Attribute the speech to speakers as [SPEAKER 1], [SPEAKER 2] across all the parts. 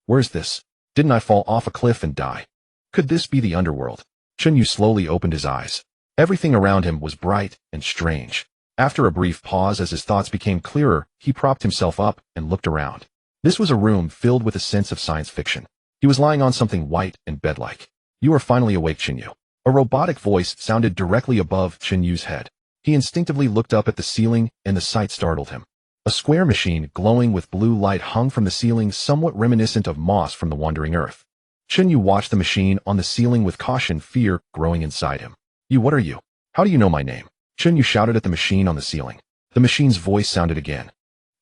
[SPEAKER 1] Where's this? Didn't I fall off a cliff and die? Could this be the underworld? Chen Yu slowly opened his eyes. Everything around him was bright and strange. After a brief pause as his thoughts became clearer, he propped himself up and looked around. This was a room filled with a sense of science fiction. He was lying on something white and bed-like. You are finally awake, Chen Yu. A robotic voice sounded directly above Chen Yu's head. He instinctively looked up at the ceiling, and the sight startled him. A square machine glowing with blue light hung from the ceiling, somewhat reminiscent of moss from the wandering earth. Chen Yu watched the machine on the ceiling with caution, fear growing inside him. You, what are you? How do you know my name? Chen Yu shouted at the machine on the ceiling. The machine's voice sounded again.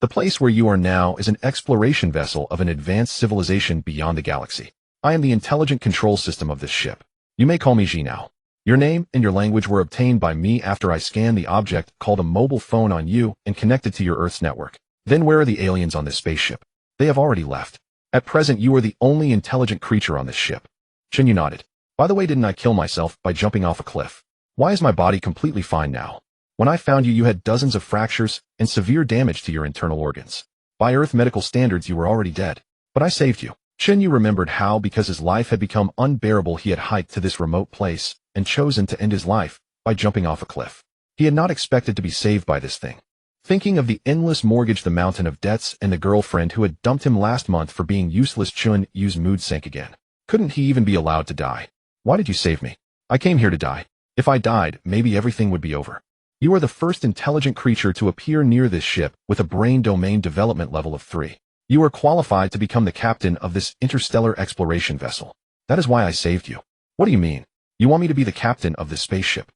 [SPEAKER 1] The place where you are now is an exploration vessel of an advanced civilization beyond the galaxy. I am the intelligent control system of this ship. You may call me Ji now. Your name and your language were obtained by me after I scanned the object called a mobile phone on you and connected to your Earth's network. Then where are the aliens on this spaceship? They have already left. At present, you are the only intelligent creature on this ship. Chen Yu nodded. By the way, didn't I kill myself by jumping off a cliff? Why is my body completely fine now? When I found you, you had dozens of fractures and severe damage to your internal organs. By Earth medical standards, you were already dead. But I saved you. Chen Yu remembered how, because his life had become unbearable, he had hiked to this remote place and chosen to end his life by jumping off a cliff. He had not expected to be saved by this thing. Thinking of the endless mortgage, the mountain of debts, and the girlfriend who had dumped him last month for being useless, Chen Yu's mood sank again. Couldn't he even be allowed to die? Why did you save me? I came here to die. If I died, maybe everything would be over. You are the first intelligent creature to appear near this ship with a brain domain development level of 3. You are qualified to become the captain of this interstellar exploration vessel. That is why I saved you. What do you mean? You want me to be the captain of this spaceship?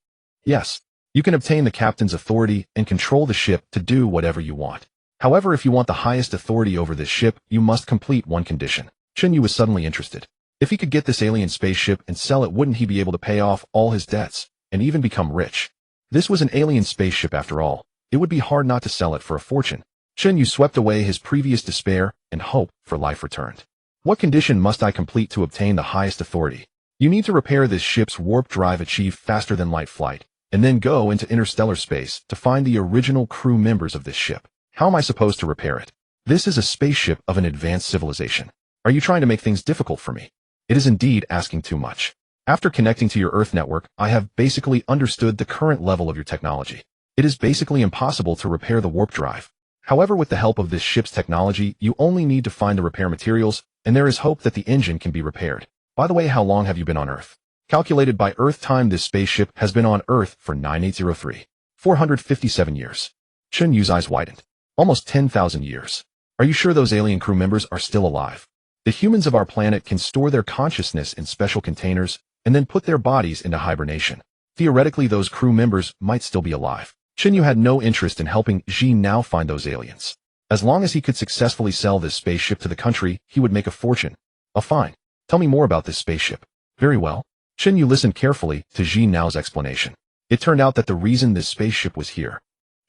[SPEAKER 1] Yes. You can obtain the captain's authority and control the ship to do whatever you want. However, if you want the highest authority over this ship, you must complete one condition. Chen Yu was suddenly interested. If he could get this alien spaceship and sell it, wouldn't he be able to pay off all his debts and even become rich? This was an alien spaceship after all. It would be hard not to sell it for a fortune. Chen Yu swept away his previous despair, and hope for life returned. What condition must I complete to obtain the highest authority? You need to repair this ship's warp drive, achieve faster than light flight, and then go into interstellar space to find the original crew members of this ship. How am I supposed to repair it? This is a spaceship of an advanced civilization. Are you trying to make things difficult for me? It is indeed asking too much. After connecting to your Earth network, I have basically understood the current level of your technology. It is basically impossible to repair the warp drive. However, with the help of this ship's technology, you only need to find the repair materials, and there is hope that the engine can be repaired. By the way, how long have you been on Earth? Calculated by Earth time, this spaceship has been on Earth for 9803. 457 years. Chen Yu's eyes widened. Almost 10,000 years. Are you sure those alien crew members are still alive? The humans of our planet can store their consciousness in special containers and then put their bodies into hibernation. Theoretically, those crew members might still be alive. Chen Yu had no interest in helping Ji now find those aliens. As long as he could successfully sell this spaceship to the country, he would make a fortune. Oh, fine. Tell me more about this spaceship. Very well. Chen Yu listened carefully to Ji Nao's explanation. It turned out that the reason this spaceship was here.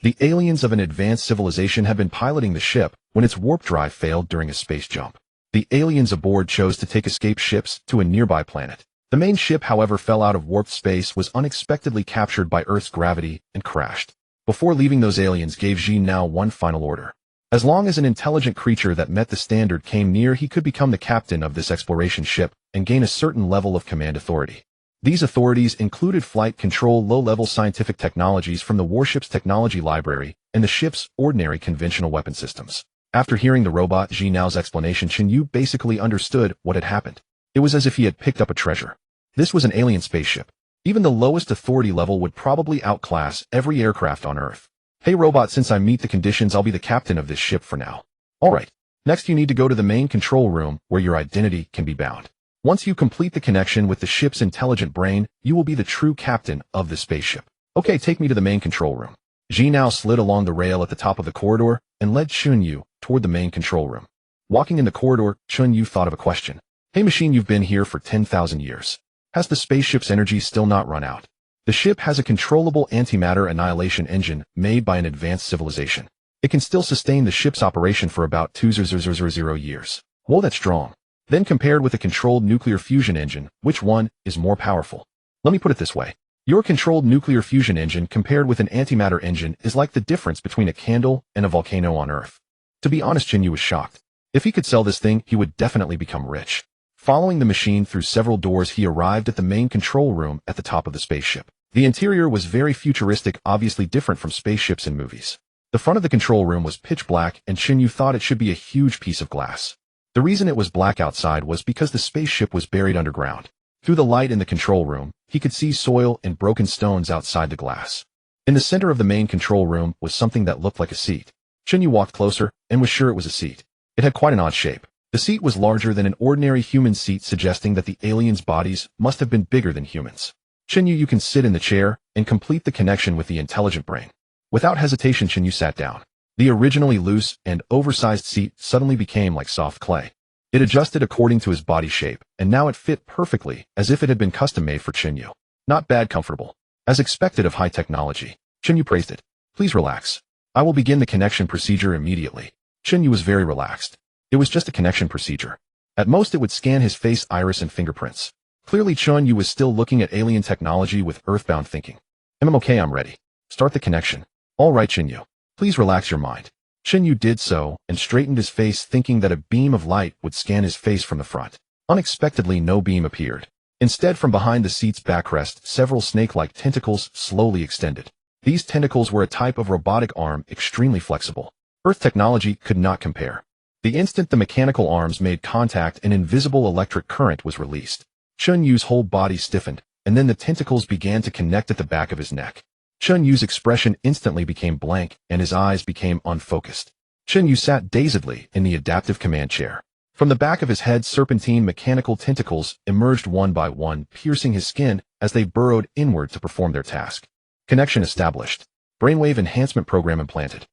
[SPEAKER 1] The aliens of an advanced civilization had been piloting the ship when its warp drive failed during a space jump. The aliens aboard chose to take escape ships to a nearby planet. The main ship, however, fell out of warped space, was unexpectedly captured by Earth's gravity, and crashed. Before leaving, those aliens gave Ji Nao one final order. As long as an intelligent creature that met the standard came near, he could become the captain of this exploration ship and gain a certain level of command authority. These authorities included flight control, low-level scientific technologies from the warship's technology library, and the ship's ordinary conventional weapon systems. After hearing the robot Ji Nao's explanation, Chen Yu basically understood what had happened. It was as if he had picked up a treasure. This was an alien spaceship. Even the lowest authority level would probably outclass every aircraft on Earth. Hey robot, since I meet the conditions, I'll be the captain of this ship for now. Alright. Next you need to go to the main control room where your identity can be bound. Once you complete the connection with the ship's intelligent brain, you will be the true captain of the spaceship. Okay, take me to the main control room. Ji Nao slid along the rail at the top of the corridor and led Chen Yu toward the main control room. Walking in the corridor, Chen Yu thought of a question. Hey machine, you've been here for 10,000 years. Has the spaceship's energy still not run out? The ship has a controllable antimatter annihilation engine made by an advanced civilization. It can still sustain the ship's operation for about 2,000 years. Whoa, that's strong. Then compared with a controlled nuclear fusion engine, which one is more powerful? Let me put it this way. Your controlled nuclear fusion engine compared with an antimatter engine is like the difference between a candle and a volcano on Earth. To be honest, Chen Yu was shocked. If he could sell this thing, he would definitely become rich. Following the machine through several doors, he arrived at the main control room at the top of the spaceship. The interior was very futuristic, obviously different from spaceships in movies. The front of the control room was pitch black, and Chen Yu thought it should be a huge piece of glass. The reason it was black outside was because the spaceship was buried underground. Through the light in the control room, he could see soil and broken stones outside the glass. In the center of the main control room was something that looked like a seat. Chen Yu walked closer and was sure it was a seat. It had quite an odd shape. The seat was larger than an ordinary human seat, suggesting that the aliens' bodies must have been bigger than humans. Chen Yu, you can sit in the chair and complete the connection with the intelligent brain. Without hesitation, Chen Yu sat down. The originally loose and oversized seat suddenly became like soft clay. It adjusted according to his body shape, and now it fit perfectly, as if it had been custom-made for Chen Yu. Not bad, comfortable. As expected of high technology, Chen Yu praised it. Please relax. I will begin the connection procedure immediately. Chen Yu was very relaxed. It was just a connection procedure. At most, it would scan his face, iris, and fingerprints. Clearly, Chen Yu was still looking at alien technology with earthbound thinking. I'm okay, I'm ready. Start the connection. All right, Chen Yu. Please relax your mind. Chen Yu did so and straightened his face, thinking that a beam of light would scan his face from the front. Unexpectedly, no beam appeared. Instead, from behind the seat's backrest, several snake-like tentacles slowly extended. These tentacles were a type of robotic arm, extremely flexible. Earth technology could not compare. The instant the mechanical arms made contact, an invisible electric current was released. Chen Yu's whole body stiffened, and then the tentacles began to connect at the back of his neck. Chen Yu's expression instantly became blank, and his eyes became unfocused. Chen Yu sat dazedly in the adaptive command chair. From the back of his head, serpentine mechanical tentacles emerged one by one, piercing his skin as they burrowed inward to perform their task. Connection established. Brainwave enhancement program implanted.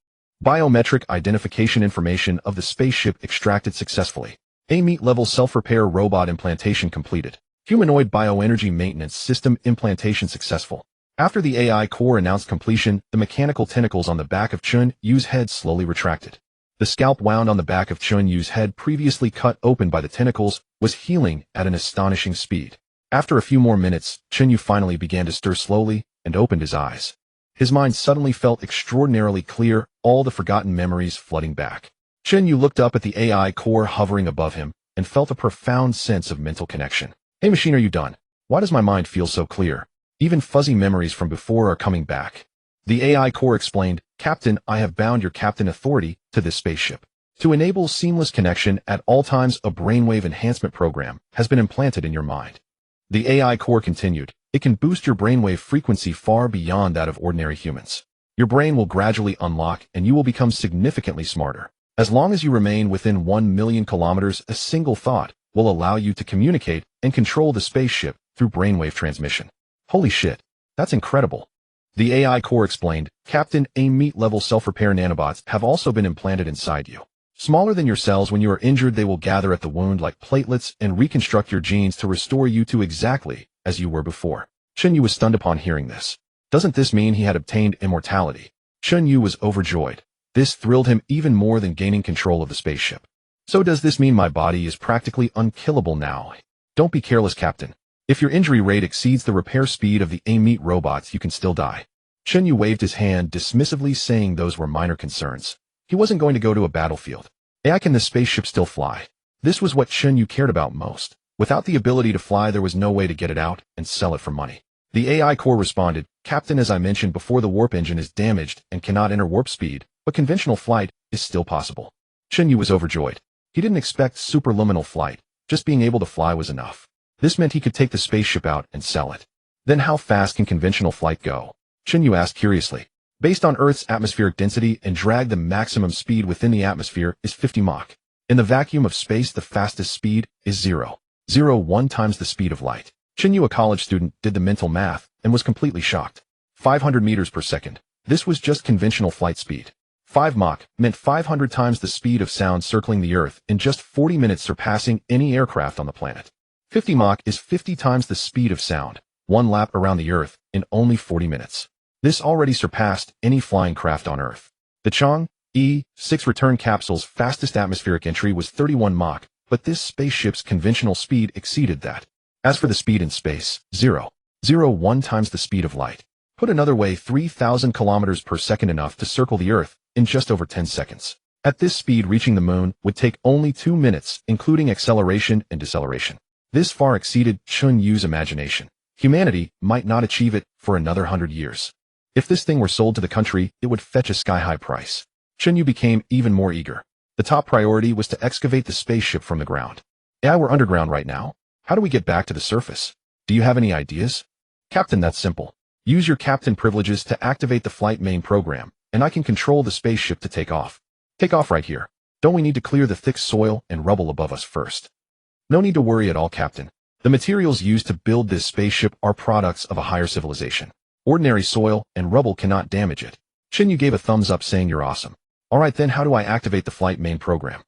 [SPEAKER 1] Biometric identification information of the spaceship extracted successfully. A-meat-level self-repair robot implantation completed. Humanoid bioenergy maintenance system implantation successful. After the AI core announced completion, the mechanical tentacles on the back of Chen Yu's head slowly retracted. The scalp wound on the back of Chen Yu's head, previously cut open by the tentacles, was healing at an astonishing speed. After a few more minutes, Chen Yu finally began to stir slowly and opened his eyes. His mind suddenly felt extraordinarily clear, all the forgotten memories flooding back. Chen Yu looked up at the AI core hovering above him and felt a profound sense of mental connection. Hey machine, are you done? Why does my mind feel so clear? Even fuzzy memories from before are coming back. The AI core explained, Captain, I have bound your captain authority to this spaceship. To enable seamless connection at all times, a brainwave enhancement program has been implanted in your mind. The AI core continued, it can boost your brainwave frequency far beyond that of ordinary humans. Your brain will gradually unlock and you will become significantly smarter. As long as you remain within 1 million kilometers, a single thought will allow you to communicate and control the spaceship through brainwave transmission. Holy shit, that's incredible. The AI core explained, Captain, A-meat-level self-repair nanobots have also been implanted inside you. Smaller than your cells, when you are injured, they will gather at the wound like platelets and reconstruct your genes to restore you to exactly as you were before. Chen Yu was stunned upon hearing this. Doesn't this mean he had obtained immortality? Chen Yu was overjoyed. This thrilled him even more than gaining control of the spaceship. So does this mean my body is practically unkillable now? Don't be careless, Captain. If your injury rate exceeds the repair speed of the A-meat robots, you can still die. Chen Yu waved his hand dismissively, saying those were minor concerns. He wasn't going to go to a battlefield. Can the spaceship still fly? This was what Chen Yu cared about most. Without the ability to fly, there was no way to get it out and sell it for money. The AI core responded, Captain, as I mentioned before, the warp engine is damaged and cannot enter warp speed, but conventional flight is still possible. Chen Yu was overjoyed. He didn't expect superluminal flight. Just being able to fly was enough. This meant he could take the spaceship out and sell it. Then how fast can conventional flight go? Chen Yu asked curiously. Based on Earth's atmospheric density and drag, the maximum speed within the atmosphere is 50 Mach. In the vacuum of space, the fastest speed is 0.01 times the speed of light. Chen Yu, a college student, did the mental math and was completely shocked. 500 meters per second. This was just conventional flight speed. 5 Mach meant 500 times the speed of sound, circling the Earth in just 40 minutes, surpassing any aircraft on the planet. 50 Mach is 50 times the speed of sound, one lap around the Earth in only 40 minutes. This already surpassed any flying craft on Earth. The Chang'e-6 return capsule's fastest atmospheric entry was 31 Mach, but this spaceship's conventional speed exceeded that. As for the speed in space, 0.01 times the speed of light. Put another way, 3,000 kilometers per second, enough to circle the Earth in just over 10 seconds. At this speed, reaching the moon would take only 2 minutes, including acceleration and deceleration. This far exceeded Chen Yu's imagination. Humanity might not achieve it for another 100 years. If this thing were sold to the country, it would fetch a sky-high price. Chen Yu became even more eager. The top priority was to excavate the spaceship from the ground. AI, we're underground right now. How do we get back to the surface? Do you have any ideas? Captain, that's simple. Use your captain privileges to activate the flight main program, and I can control the spaceship to take off. Take off right here. Don't we need to clear the thick soil and rubble above us first? No need to worry at all, Captain. The materials used to build this spaceship are products of a higher civilization. Ordinary soil and rubble cannot damage it. Chen Yu gave a thumbs up saying you're awesome. Alright then, how do I activate the flight main program?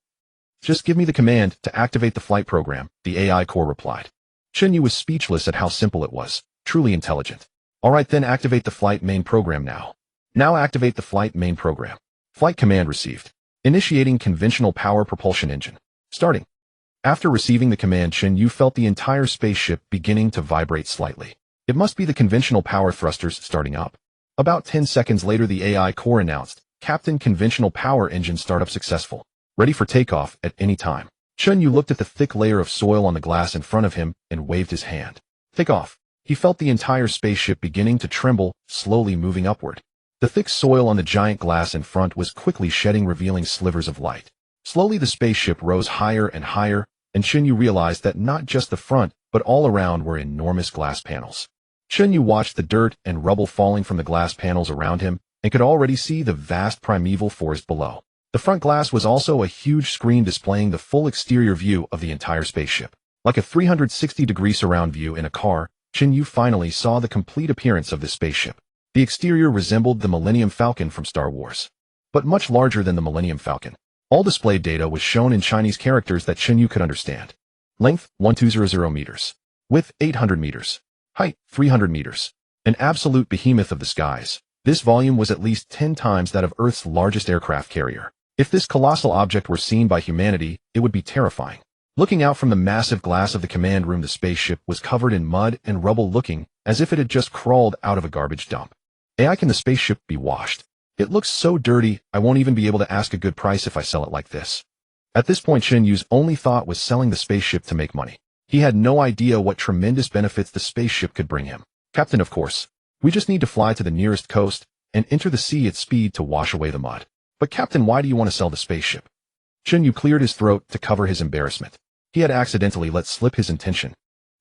[SPEAKER 1] Just give me the command to activate the flight program, the AI core replied. Chen Yu was speechless at how simple it was, truly intelligent. Alright then, activate the flight main program now. Now activate the flight main program. Flight command received. Initiating conventional power propulsion engine. Starting. After receiving the command, Chen Yu felt the entire spaceship beginning to vibrate slightly. It must be the conventional power thrusters starting up. About 10 seconds later, the AI core announced, Captain, conventional power engine startup successful. Ready for takeoff at any time. Chen Yu looked at the thick layer of soil on the glass in front of him and waved his hand. Take off. He felt the entire spaceship beginning to tremble, slowly moving upward. The thick soil on the giant glass in front was quickly shedding, revealing slivers of light. Slowly the spaceship rose higher and higher, and Chen Yu realized that not just the front, but all around were enormous glass panels. Chen Yu watched the dirt and rubble falling from the glass panels around him, and could already see the vast primeval forest below. The front glass was also a huge screen displaying the full exterior view of the entire spaceship. Like a 360-degree surround view in a car, Chen Yu finally saw the complete appearance of the spaceship. The exterior resembled the Millennium Falcon from Star Wars, but much larger than the Millennium Falcon. All displayed data was shown in Chinese characters that Chen Yu could understand. Length, 1200 meters. Width, 800 meters. Height, 300 meters. An absolute behemoth of the skies. This volume was at least 10 times that of Earth's largest aircraft carrier. If this colossal object were seen by humanity, it would be terrifying. Looking out from the massive glass of the command room, the spaceship was covered in mud and rubble, looking as if it had just crawled out of a garbage dump. AI, can the spaceship be washed? It looks so dirty, I won't even be able to ask a good price if I sell it like this. At this point, Chen Yu's only thought was selling the spaceship to make money. He had no idea what tremendous benefits the spaceship could bring him. Captain, of course. We just need to fly to the nearest coast and enter the sea at speed to wash away the mud. But Captain, why do you want to sell the spaceship? Chen Yu cleared his throat to cover his embarrassment. He had accidentally let slip his intention.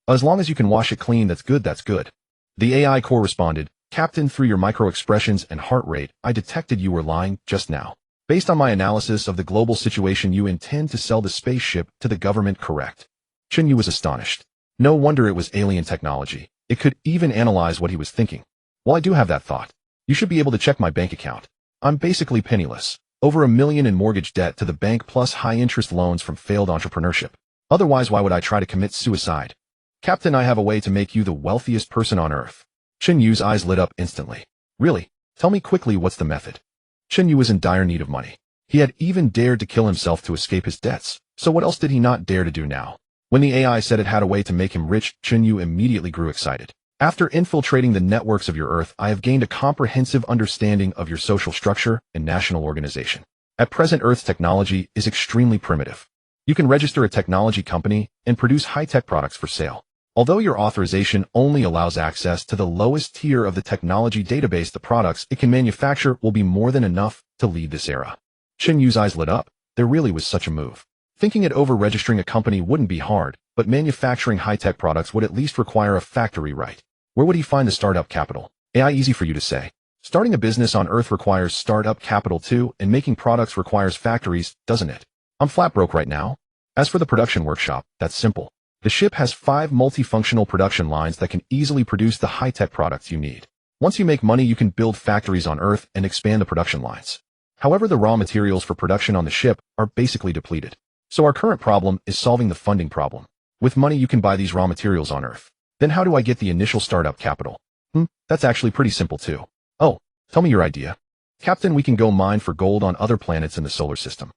[SPEAKER 1] As long as you can wash it clean, that's good, that's good. The AI core responded, Captain, through your micro-expressions and heart rate, I detected you were lying just now. Based on my analysis of the global situation, you intend to sell the spaceship to the government, correct? Chen Yu was astonished. No wonder it was alien technology. It could even analyze what he was thinking. Well, I do have that thought. You should be able to check my bank account. I'm basically penniless. Over $1 million in mortgage debt to the bank plus high-interest loans from failed entrepreneurship. Otherwise, why would I try to commit suicide? Captain, I have a way to make you the wealthiest person on Earth. Chen Yu's eyes lit up instantly. Really? Tell me quickly, what's the method? Chen Yu was in dire need of money. He had even dared to kill himself to escape his debts, so what else did he not dare to do now? When the AI said it had a way to make him rich, Chen Yu immediately grew excited. After infiltrating the networks of your Earth, I have gained a comprehensive understanding of your social structure and national organization. At present, Earth's technology is extremely primitive. You can register a technology company and produce high-tech products for sale. Although your authorization only allows access to the lowest tier of the technology database, the products it can manufacture will be more than enough to lead this era. Chen Yu's eyes lit up. There really was such a move. Thinking it over, registering a company wouldn't be hard, but manufacturing high-tech products would at least require a factory, right? Where would he find the startup capital? AI, easy for you to say. Starting a business on Earth requires startup capital too, and making products requires factories, doesn't it? I'm flat broke right now. As for the production workshop, that's simple. The ship has 5 multifunctional production lines that can easily produce the high-tech products you need. Once you make money, you can build factories on Earth and expand the production lines. However, the raw materials for production on the ship are basically depleted. So our current problem is solving the funding problem. With money, you can buy these raw materials on Earth. Then how do I get the initial startup capital? That's actually pretty simple too. Oh, tell me your idea. Captain, we can go mine for gold on other planets in the solar system.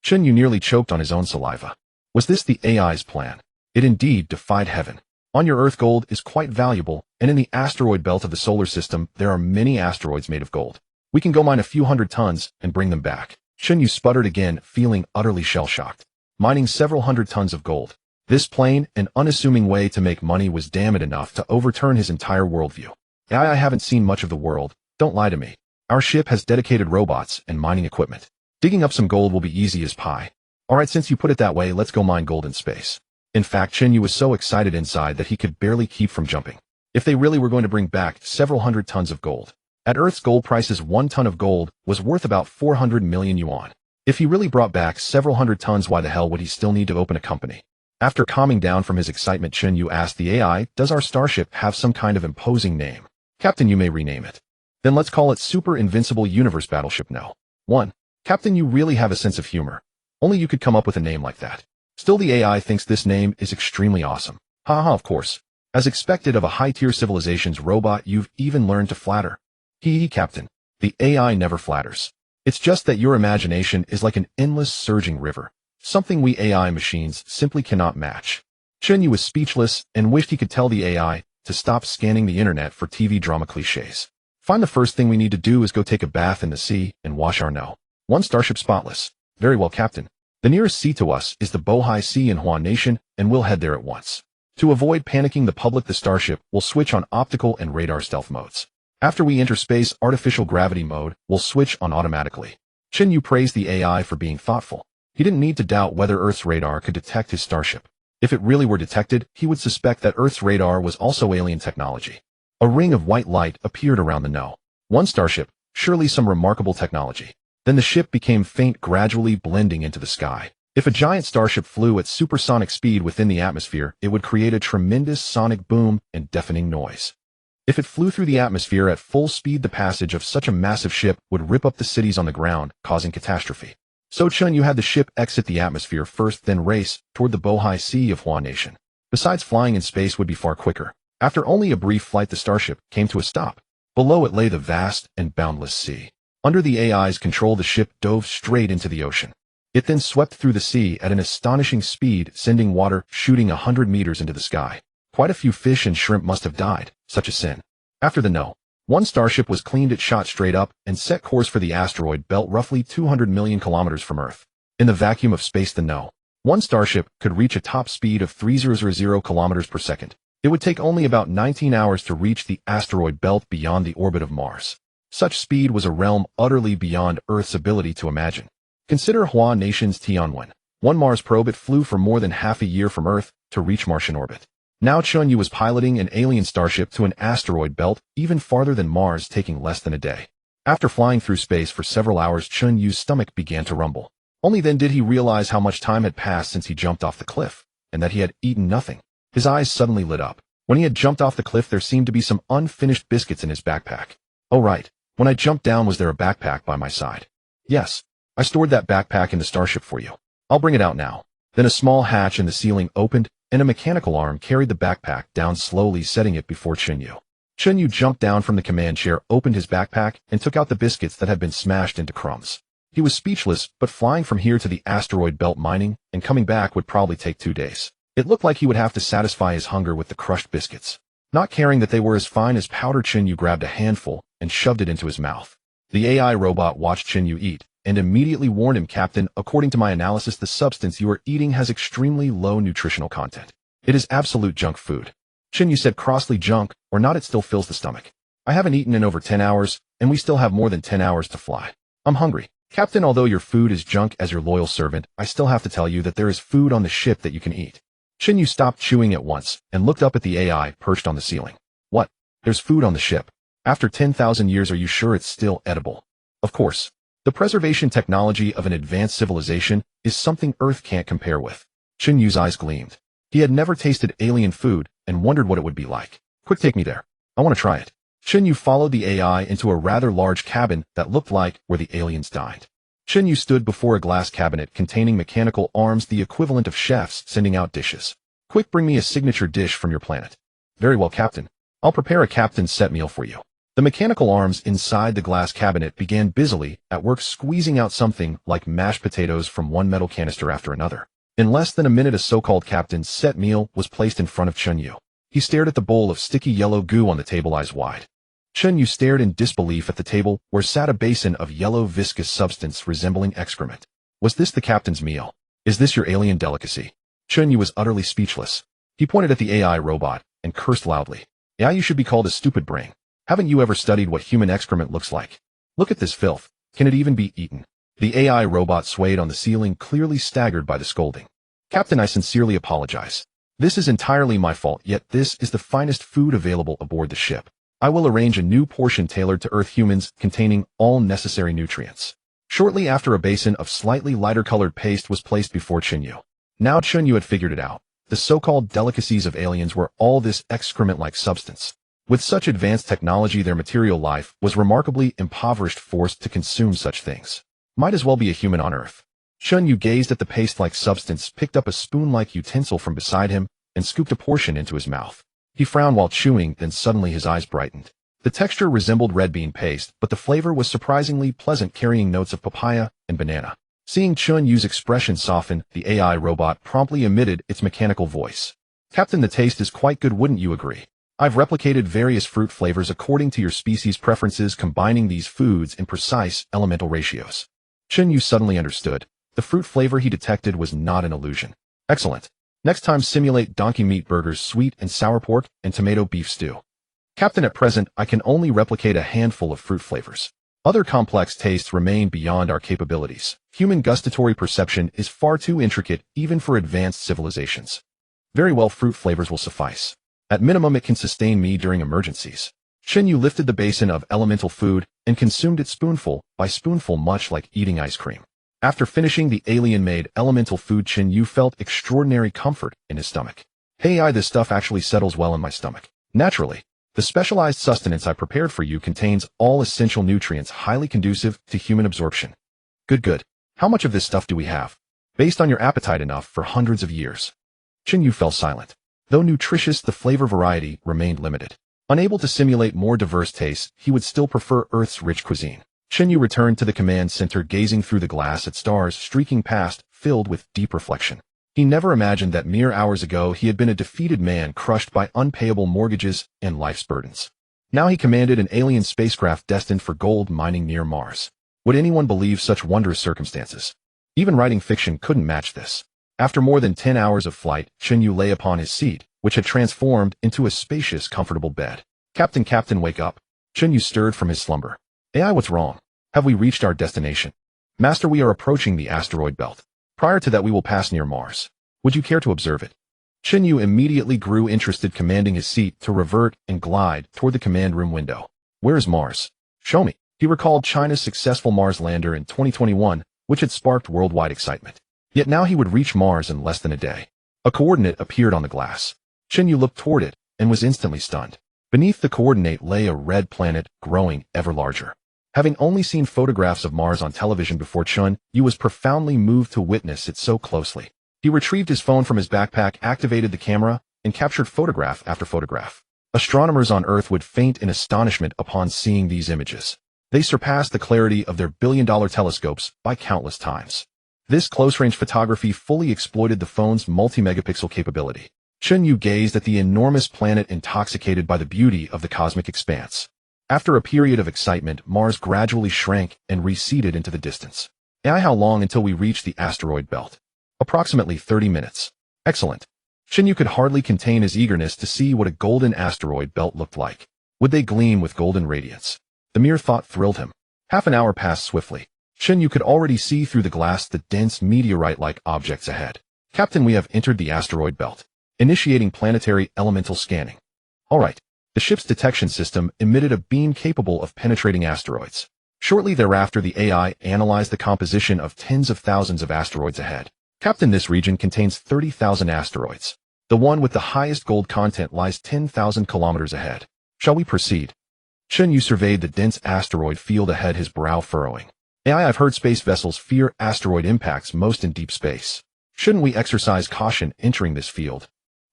[SPEAKER 1] Chen Yu nearly choked on his own saliva. Was this the AI's plan? It indeed defied heaven. On your Earth, gold is quite valuable, and in the asteroid belt of the solar system, there are many asteroids made of gold. We can go mine a few hundred tons and bring them back. Chen Yu sputtered again, feeling utterly shell-shocked. Mining several hundred tons of gold. This plain and unassuming way to make money was damn it enough to overturn his entire worldview. I haven't seen much of the world, don't lie to me. Our ship has dedicated robots and mining equipment. Digging up some gold will be easy as pie. Alright, since you put it that way, let's go mine gold in space. In fact, Chen Yu was so excited inside that he could barely keep from jumping. If they really were going to bring back several hundred tons of gold. At Earth's gold prices, 1 ton of gold was worth about 400 million yuan. If he really brought back several hundred tons, why the hell would he still need to open a company? After calming down from his excitement, Chen Yu asked the AI, does our starship have some kind of imposing name? Captain, you may rename it. Then let's call it Super Invincible Universe Battleship. No. 1. Captain, you really have a sense of humor. Only you could come up with a name like that. Still, the AI thinks this name is extremely awesome. Haha, of course. As expected of a high-tier civilization's robot, you've even learned to flatter. Hee, Captain. The AI never flatters. It's just that your imagination is like an endless surging river. Something we AI machines simply cannot match. Chen Yu was speechless and wished he could tell the AI to stop scanning the internet for TV drama cliches. Fine, the first thing we need to do is go take a bath in the sea and wash our no. 1 starship spotless. Very well, Captain. The nearest sea to us is the Bohai Sea in Huan Nation, and we'll head there at once. To avoid panicking the public, the starship will switch on optical and radar stealth modes. After we enter space artificial gravity mode, will switch on automatically. Chen Yu praised the AI for being thoughtful. He didn't need to doubt whether Earth's radar could detect his starship. If it really were detected, he would suspect that Earth's radar was also alien technology. A ring of white light appeared around the No. 1 starship, surely some remarkable technology. Then the ship became faint, gradually blending into the sky. If a giant starship flew at supersonic speed within the atmosphere, it would create a tremendous sonic boom and deafening noise. If it flew through the atmosphere at full speed, the passage of such a massive ship would rip up the cities on the ground, causing catastrophe. So Chen Yu had the ship exit the atmosphere first, then race toward the Bohai Sea of Huan Nation. Besides, flying in space would be far quicker. After only a brief flight, the starship came to a stop. Below it lay the vast and boundless sea. Under the AI's control, the ship dove straight into the ocean. It then swept through the sea at an astonishing speed, sending water shooting 100 meters into the sky. Quite a few fish and shrimp must have died. Such a sin. After the No. 1 starship was cleaned, it shot straight up and set course for the asteroid belt roughly 200 million kilometers from Earth. In the vacuum of space, the No. 1 starship could reach a top speed of 3000 kilometers per second. It would take only about 19 hours to reach the asteroid belt beyond the orbit of Mars. Such speed was a realm utterly beyond Earth's ability to imagine. Consider Huan Nation's Tianwen. 1 Mars probe, it flew for more than half a year from Earth to reach Martian orbit. Now Chen Yu was piloting an alien starship to an asteroid belt even farther than Mars, taking less than a day. After flying through space for several hours, Chen Yu's stomach began to rumble. Only then did he realize how much time had passed since he jumped off the cliff, and that he had eaten nothing. His eyes suddenly lit up. When he had jumped off the cliff, there seemed to be some unfinished biscuits in his backpack. Oh right, when I jumped down, was there a backpack by my side? Yes, I stored that backpack in the starship for you. I'll bring it out now. Then a small hatch in the ceiling opened, and a mechanical arm carried the backpack down slowly, setting it before Chen Yu. Chen Yu jumped down from the command chair, opened his backpack, and took out the biscuits that had been smashed into crumbs. He was speechless, but flying from here to the asteroid belt mining and coming back would probably take 2 days. It looked like he would have to satisfy his hunger with the crushed biscuits. Not caring that they were as fine as powder, Chen Yu grabbed a handful and shoved it into his mouth. The AI robot watched Chen Yu eat and immediately warned him, Captain, according to my analysis, the substance you are eating has extremely low nutritional content. It is absolute junk food. Chen Yu said crossly, junk or not, it still fills the stomach. I haven't eaten in over 10 hours, and we still have more than 10 hours to fly. I'm hungry. Captain, although your food is junk, as your loyal servant, I still have to tell you that there is food on the ship that you can eat. Chen Yu stopped chewing at once and looked up at the AI perched on the ceiling. What? There's food on the ship? After 10,000 years, are you sure it's still edible? Of course. The preservation technology of an advanced civilization is something Earth can't compare with. Chen Yu's eyes gleamed. He had never tasted alien food and wondered what it would be like. Quick, take me there. I want to try it. Chen Yu followed the AI into a rather large cabin that looked like where the aliens dined. Chen Yu stood before a glass cabinet containing mechanical arms, the equivalent of chefs sending out dishes. Quick, bring me a signature dish from your planet. Very well, Captain. I'll prepare a captain's set meal for you. The mechanical arms inside the glass cabinet began busily at work, squeezing out something like mashed potatoes from one metal canister after another. In less than a minute, a so-called captain's set meal was placed in front of Chen Yu. He stared at the bowl of sticky yellow goo on the table, eyes wide. Chen Yu stared in disbelief at the table where sat a basin of yellow viscous substance resembling excrement. Was this the captain's meal? Is this your alien delicacy? Chen Yu was utterly speechless. He pointed at the AI robot and cursed loudly. AI, you should be called a stupid brain. Haven't you ever studied what human excrement looks like? Look at this filth. Can it even be eaten? The AI robot swayed on the ceiling, clearly staggered by the scolding. Captain, I sincerely apologize. This is entirely my fault, yet this is the finest food available aboard the ship. I will arrange a new portion tailored to Earth humans containing all necessary nutrients. Shortly after, a basin of slightly lighter-colored paste was placed before Chen Yu. Now Chen Yu had figured it out. The so-called delicacies of aliens were all this excrement-like substance. With such advanced technology, their material life was remarkably impoverished, forced to consume such things. Might as well be a human on Earth. Chen Yu gazed at the paste-like substance, picked up a spoon-like utensil from beside him, and scooped a portion into his mouth. He frowned while chewing, then suddenly his eyes brightened. The texture resembled red bean paste, but the flavor was surprisingly pleasant, carrying notes of papaya and banana. Seeing Chen Yu's expression soften, the AI robot promptly emitted its mechanical voice. Captain, the taste is quite good, wouldn't you agree? I've replicated various fruit flavors according to your species' preferences, combining these foods in precise elemental ratios. Chen Yu suddenly understood. The fruit flavor he detected was not an illusion. Excellent. Next time simulate donkey meat burgers, sweet and sour pork, and tomato beef stew. Captain, at present, I can only replicate a handful of fruit flavors. Other complex tastes remain beyond our capabilities. Human gustatory perception is far too intricate even for advanced civilizations. Very well, fruit flavors will suffice. At minimum, it can sustain me during emergencies. Chen Yu lifted the basin of elemental food and consumed it spoonful by spoonful, much like eating ice cream. After finishing the alien-made elemental food, Chen Yu felt extraordinary comfort in his stomach. Hey, this stuff actually settles well in my stomach. Naturally, the specialized sustenance I prepared for you contains all essential nutrients highly conducive to human absorption. Good. How much of this stuff do we have? Based on your appetite, enough for hundreds of years. Chen Yu fell silent. Though nutritious, the flavor variety remained limited. Unable to simulate more diverse tastes, he would still prefer Earth's rich cuisine. Chen Yu returned to the command center, gazing through the glass at stars streaking past, filled with deep reflection. He never imagined that mere hours ago he had been a defeated man, crushed by unpayable mortgages and life's burdens. Now he commanded an alien spacecraft destined for gold mining near Mars. Would anyone believe such wondrous circumstances? Even writing fiction couldn't match this. After more than 10 hours of flight, Chen Yu lay upon his seat, which had transformed into a spacious, comfortable bed. Captain, wake up. Chen Yu stirred from his slumber. AI, what's wrong? Have we reached our destination? Master, we are approaching the asteroid belt. Prior to that, we will pass near Mars. Would you care to observe it? Chen Yu immediately grew interested, commanding his seat to revert and glide toward the command room window. Where is Mars? Show me. He recalled China's successful Mars lander in 2021, which had sparked worldwide excitement. Yet now he would reach Mars in less than a day. A coordinate appeared on the glass. Chen Yu looked toward it and was instantly stunned. Beneath the coordinate lay a red planet, growing ever larger. Having only seen photographs of Mars on television before, Chen Yu was profoundly moved to witness it so closely. He retrieved his phone from his backpack, activated the camera, and captured photograph after photograph. Astronomers on Earth would faint in astonishment upon seeing these images. They surpassed the clarity of their billion-dollar telescopes by countless times. This close-range photography fully exploited the phone's multi-megapixel capability. Chen Yu gazed at the enormous planet, intoxicated by the beauty of the cosmic expanse. After a period of excitement, Mars gradually shrank and receded into the distance. How long until we reach the asteroid belt? Approximately 30 minutes. Excellent. Chen Yu could hardly contain his eagerness to see what a golden asteroid belt looked like. Would they gleam with golden radiance? The mere thought thrilled him. Half an hour passed swiftly. Chen Yu could already see through the glass the dense meteorite-like objects ahead. Captain, we have entered the asteroid belt. Initiating planetary elemental scanning. All right. The ship's detection system emitted a beam capable of penetrating asteroids. Shortly thereafter, the AI analyzed the composition of tens of thousands of asteroids ahead. Captain, this region contains 30,000 asteroids. The one with the highest gold content lies 10,000 kilometers ahead. Shall we proceed? Chen Yu surveyed the dense asteroid field ahead, his brow furrowing. I've heard space vessels fear asteroid impacts most in deep space. Shouldn't we exercise caution entering this field?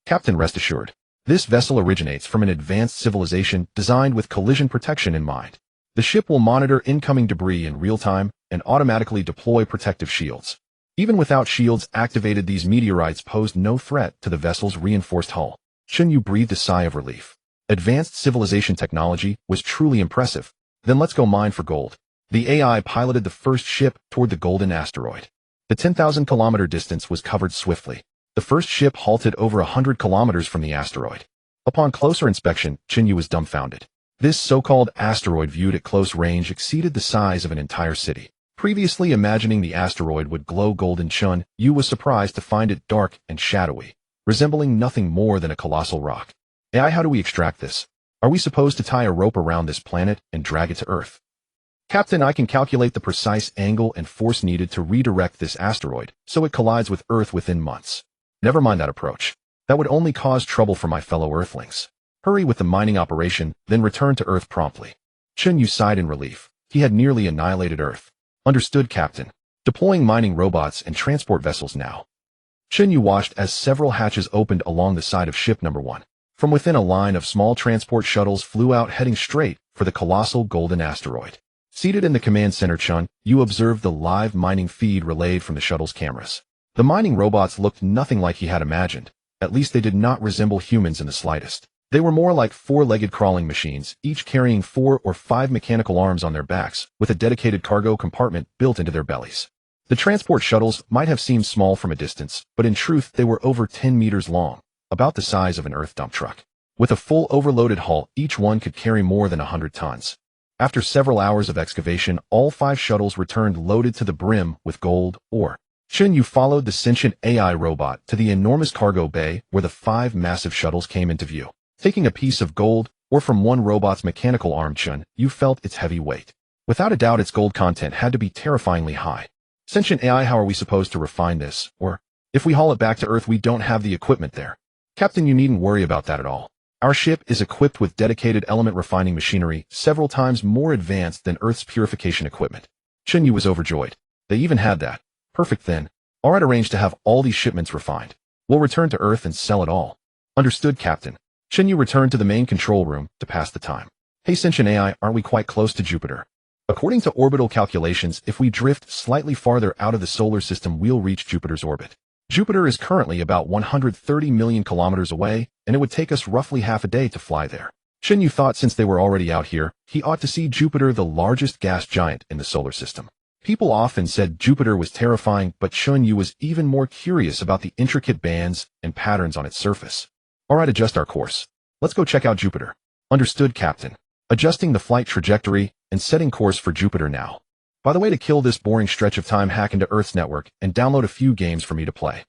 [SPEAKER 1] Captain, rest assured. This vessel originates from an advanced civilization designed with collision protection in mind. The ship will monitor incoming debris in real time and automatically deploy protective shields. Even without shields activated, these meteorites posed no threat to the vessel's reinforced hull. Chen Yu breathed a sigh of relief. Advanced civilization technology was truly impressive. Then let's go mine for gold. The AI piloted the first ship toward the golden asteroid. The 10,000-kilometer distance was covered swiftly. The first ship halted over 100 kilometers from the asteroid. Upon closer inspection, Chen Yu was dumbfounded. This so-called asteroid viewed at close range exceeded the size of an entire city. Previously imagining the asteroid would glow golden, Chen Yu was surprised to find it dark and shadowy, resembling nothing more than a colossal rock. AI, how do we extract this? Are we supposed to tie a rope around this planet and drag it to Earth? Captain, I can calculate the precise angle and force needed to redirect this asteroid so it collides with Earth within months. Never mind that approach. That would only cause trouble for my fellow Earthlings. Hurry with the mining operation, then return to Earth promptly. Chen Yu sighed in relief. He had nearly annihilated Earth. Understood, Captain. Deploying mining robots and transport vessels now. Chen Yu watched as several hatches opened along the side of ship number 1. From within, a line of small transport shuttles flew out heading straight for the colossal golden asteroid. Seated in the command center, Chen Yu observed the live mining feed relayed from the shuttle's cameras. The mining robots looked nothing like he had imagined. At least they did not resemble humans in the slightest. They were more like four-legged crawling machines, each carrying 4 or 5 mechanical arms on their backs, with a dedicated cargo compartment built into their bellies. The transport shuttles might have seemed small from a distance, but in truth they were over 10 meters long, about the size of an Earth dump truck. With a full overloaded hull, each one could carry more than 100 tons. After several hours of excavation, all 5 shuttles returned loaded to the brim with gold ore. Chen Yu followed the sentient AI robot to the enormous cargo bay where the 5 massive shuttles came into view. Taking a piece of gold ore from one robot's mechanical arm, Chen Yu felt its heavy weight. Without a doubt, its gold content had to be terrifyingly high. Sentient AI, how are we supposed to refine this? Or, if we haul it back to Earth, we don't have the equipment there. Captain, you needn't worry about that at all. Our ship is equipped with dedicated element refining machinery, several times more advanced than Earth's purification equipment. Chen Yu was overjoyed. They even had that. Perfect then. All right, arrange to have all these shipments refined. We'll return to Earth and sell it all. Understood, Captain. Chen Yu returned to the main control room to pass the time. Hey, sentient AI, aren't we quite close to Jupiter? According to orbital calculations, if we drift slightly farther out of the solar system, we'll reach Jupiter's orbit. Jupiter is currently about 130 million kilometers away, and it would take us roughly half a day to fly there. Chen Yu thought since they were already out here, he ought to see Jupiter, the largest gas giant in the solar system. People often said Jupiter was terrifying, but Chen Yu was even more curious about the intricate bands and patterns on its surface. All right, adjust our course. Let's go check out Jupiter. Understood, Captain. Adjusting the flight trajectory and setting course for Jupiter now. By the way, to kill this boring stretch of time, hack into Earth's network and download a few games for me to play.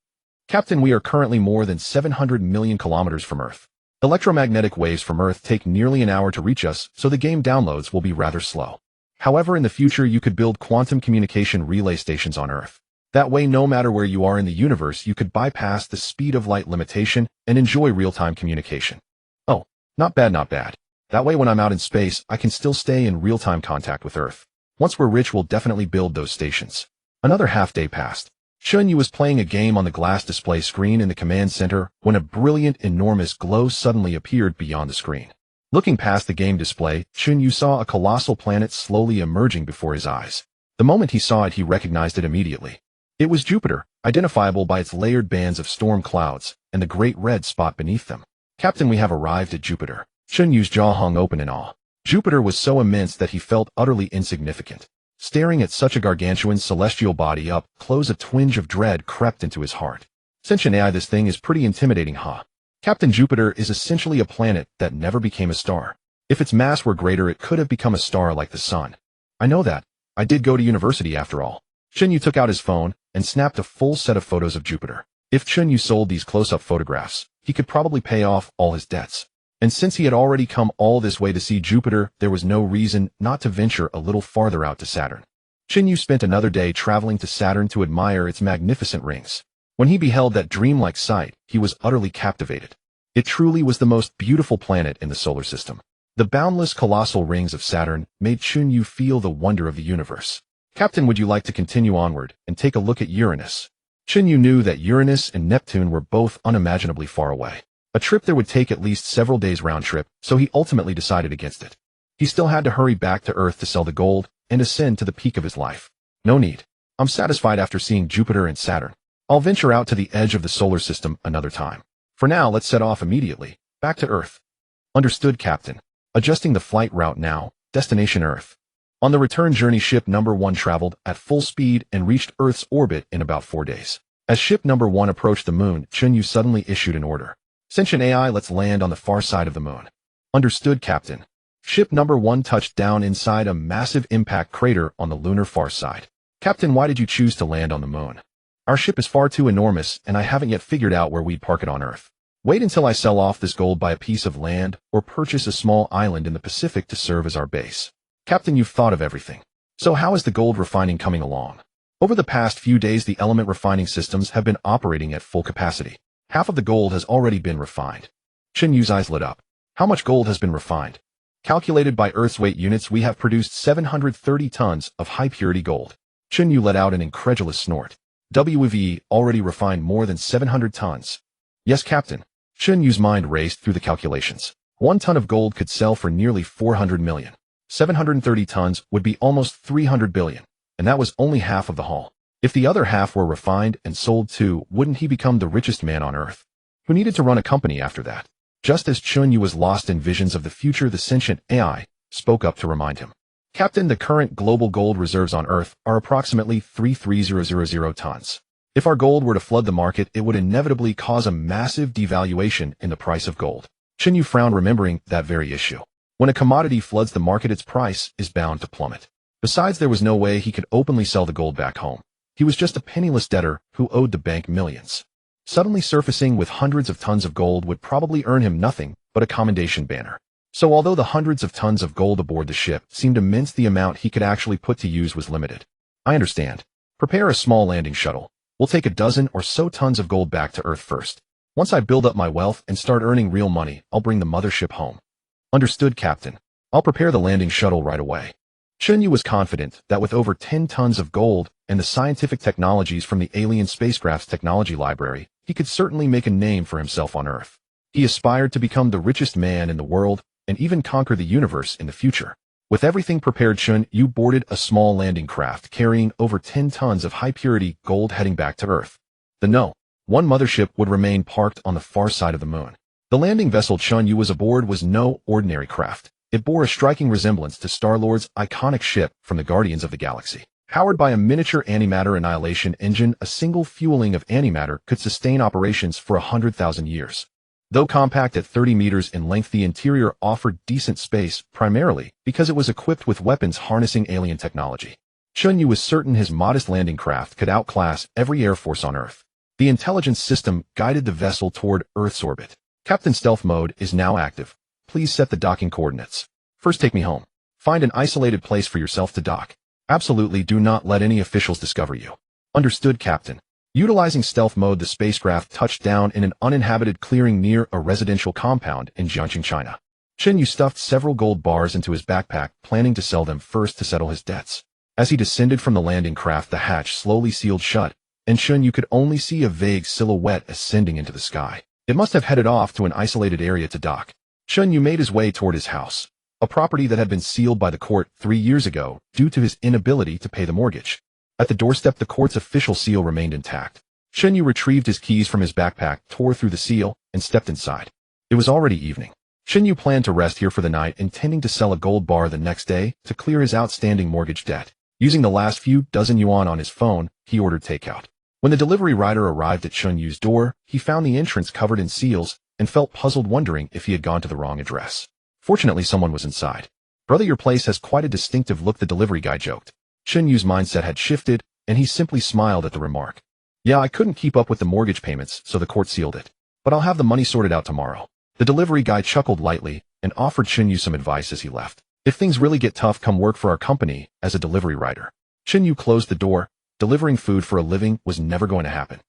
[SPEAKER 1] Captain, we are currently more than 700 million kilometers from Earth. Electromagnetic waves from Earth take nearly an hour to reach us, so the game downloads will be rather slow. However, in the future, you could build quantum communication relay stations on Earth. That way, no matter where you are in the universe, you could bypass the speed of light limitation and enjoy real-time communication. Oh, not bad, not bad. That way, when I'm out in space, I can still stay in real-time contact with Earth. Once we're rich, we'll definitely build those stations. Another half-day passed. Chen Yu was playing a game on the glass display screen in the command center when a brilliant, enormous glow suddenly appeared beyond the screen. Looking past the game display, Chen Yu saw a colossal planet slowly emerging before his eyes. The moment he saw it, he recognized it immediately. It was Jupiter, identifiable by its layered bands of storm clouds and the great red spot beneath them. Captain, we have arrived at Jupiter. Chen Yu's jaw hung open in awe. Jupiter was so immense that he felt utterly insignificant. Staring at such a gargantuan celestial body up close, a twinge of dread crept into his heart. Sentient AI, this thing is pretty intimidating, huh? Captain, Jupiter is essentially a planet that never became a star. If its mass were greater, it could have become a star like the sun. I know that. I did go to university after all. Chen Yu took out his phone and snapped a full set of photos of Jupiter. If Chen Yu sold these close-up photographs, he could probably pay off all his debts. And since he had already come all this way to see Jupiter, there was no reason not to venture a little farther out to Saturn. Chen Yu spent another day traveling to Saturn to admire its magnificent rings. When he beheld that dreamlike sight, he was utterly captivated. It truly was the most beautiful planet in the solar system. The boundless colossal rings of Saturn made Chen Yu feel the wonder of the universe. Captain, would you like to continue onward and take a look at Uranus? Chen Yu knew that Uranus and Neptune were both unimaginably far away. A trip there would take at least several days round trip, so he ultimately decided against it. He still had to hurry back to Earth to sell the gold and ascend to the peak of his life. No need. I'm satisfied after seeing Jupiter and Saturn. I'll venture out to the edge of the solar system another time. For now, let's set off immediately, back to Earth. Understood, Captain. Adjusting the flight route now. Destination Earth. On the return journey, ship number 1 traveled at full speed and reached Earth's orbit in about 4 days. As ship number 1 approached the moon, Chen Yu suddenly issued an order. Sentient AI, let's land on the far side of the moon. Understood, Captain. Ship number 1 touched down inside a massive impact crater on the lunar far side. Captain, why did you choose to land on the moon? Our ship is far too enormous, and I haven't yet figured out where we'd park it on Earth. Wait until I sell off this gold, buy a piece of land, or purchase a small island in the Pacific to serve as our base. Captain, you've thought of everything. So how is the gold refining coming along? Over the past few days, the element refining systems have been operating at full capacity. Half of the gold has already been refined. Chen Yu's eyes lit up. How much gold has been refined? Calculated by Earth's weight units, we have produced 730 tons of high-purity gold. Chen Yu let out an incredulous snort. WV already refined more than 700 tons. Yes, Captain. Chen Yu's mind raced through the calculations. 1 ton of gold could sell for nearly 400 million. 730 tons would be almost 300 billion, and that was only half of the haul. If the other half were refined and sold too, wouldn't he become the richest man on Earth? Who needed to run a company after that? Just as Chen Yu was lost in visions of the future, the sentient AI spoke up to remind him. Captain, the current global gold reserves on Earth are approximately 33000 tons. If our gold were to flood the market, it would inevitably cause a massive devaluation in the price of gold. Chen Yu frowned, remembering that very issue. When a commodity floods the market, its price is bound to plummet. Besides, there was no way he could openly sell the gold back home. He was just a penniless debtor who owed the bank millions. Suddenly surfacing with hundreds of tons of gold would probably earn him nothing but a commendation banner. So although the hundreds of tons of gold aboard the ship seemed immense, the amount he could actually put to use was limited. I understand. Prepare a small landing shuttle. We'll take a dozen or so tons of gold back to Earth first. Once I build up my wealth and start earning real money, I'll bring the mothership home. Understood, Captain. I'll prepare the landing shuttle right away. Chen Yu was confident that with over 10 tons of gold and the scientific technologies from the alien spacecraft's technology library, he could certainly make a name for himself on Earth. He aspired to become the richest man in the world and even conquer the universe in the future. With everything prepared, Chen Yu boarded a small landing craft carrying over 10 tons of high-purity gold heading back to Earth. One mothership would remain parked on the far side of the moon. The landing vessel Chen Yu was aboard was no ordinary craft. It bore a striking resemblance to Star-Lord's iconic ship from the Guardians of the Galaxy. Powered by a miniature antimatter annihilation engine, a single fueling of antimatter could sustain operations for 100,000 years. Though compact at 30 meters in length, the interior offered decent space, primarily because it was equipped with weapons harnessing alien technology. Chen Yu was certain his modest landing craft could outclass every air force on Earth. The intelligence system guided the vessel toward Earth's orbit. Captain, stealth mode is now active. Please set the docking coordinates. First, take me home. Find an isolated place for yourself to dock. Absolutely do not let any officials discover you. Understood, Captain. Utilizing stealth mode, the spacecraft touched down in an uninhabited clearing near a residential compound in Jiangxing, China. Chen Yu stuffed several gold bars into his backpack, planning to sell them first to settle his debts. As he descended from the landing craft, the hatch slowly sealed shut, and Chen Yu could only see a vague silhouette ascending into the sky. It must have headed off to an isolated area to dock. Chen Yu made his way toward his house, a property that had been sealed by the court 3 years ago due to his inability to pay the mortgage. At the doorstep, the court's official seal remained intact. Chen Yu retrieved his keys from his backpack, tore through the seal, and stepped inside. It was already evening. Chen Yu planned to rest here for the night, intending to sell a gold bar the next day to clear his outstanding mortgage debt. Using the last few dozen yuan on his phone, he ordered takeout. When the delivery rider arrived at Chen Yu's door, he found the entrance covered in seals and felt puzzled, wondering if he had gone to the wrong address. Fortunately, someone was inside. "Brother, your place has quite a distinctive look," the delivery guy joked. Chen Yu's mindset had shifted, and he simply smiled at the remark. "Yeah, I couldn't keep up with the mortgage payments, so the court sealed it. But I'll have the money sorted out tomorrow." The delivery guy chuckled lightly and offered Chen Yu some advice as he left. "If things really get tough, come work for our company as a delivery rider." Chen Yu closed the door. Delivering food for a living was never going to happen.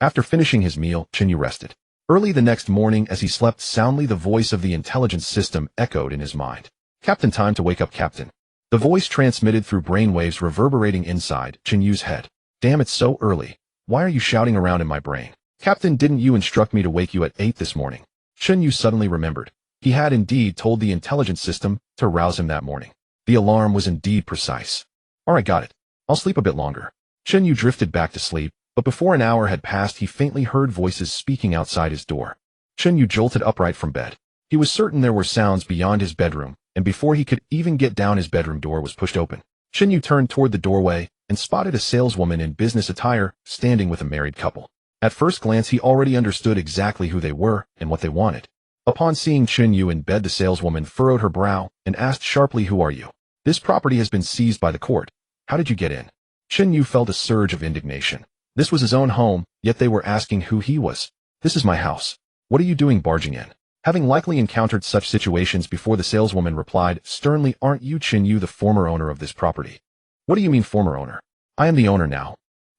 [SPEAKER 1] After finishing his meal, Chen Yu rested. Early the next morning, as he slept soundly, the voice of the intelligence system echoed in his mind. "Captain, time to wake up, Captain." The voice transmitted through brainwaves reverberating inside Chen Yu's head. "Damn, it's so early. Why are you shouting around in my brain? Captain, didn't you instruct me to wake you at 8 this morning?" Chen Yu suddenly remembered. He had indeed told the intelligence system to rouse him that morning. The alarm was indeed precise. "All right, got it. I'll sleep a bit longer." Chen Yu drifted back to sleep, but before an hour had passed, he faintly heard voices speaking outside his door. Chen Yu jolted upright from bed. He was certain there were sounds beyond his bedroom, and before he could even get down, his bedroom door was pushed open. Chen Yu turned toward the doorway and spotted a saleswoman in business attire standing with a married couple. At first glance, he already understood exactly who they were and what they wanted. Upon seeing Chen Yu in bed, the saleswoman furrowed her brow and asked sharply, "Who are you? This property has been seized by the court. How did you get in?" Chen Yu felt a surge of indignation. This was his own home, yet they were asking who he was. "This is my house. What are you doing barging in?" Having likely encountered such situations before, the saleswoman replied sternly, "Aren't you Chen Yu, the former owner of this property?" "What do you mean former owner? I am the owner now."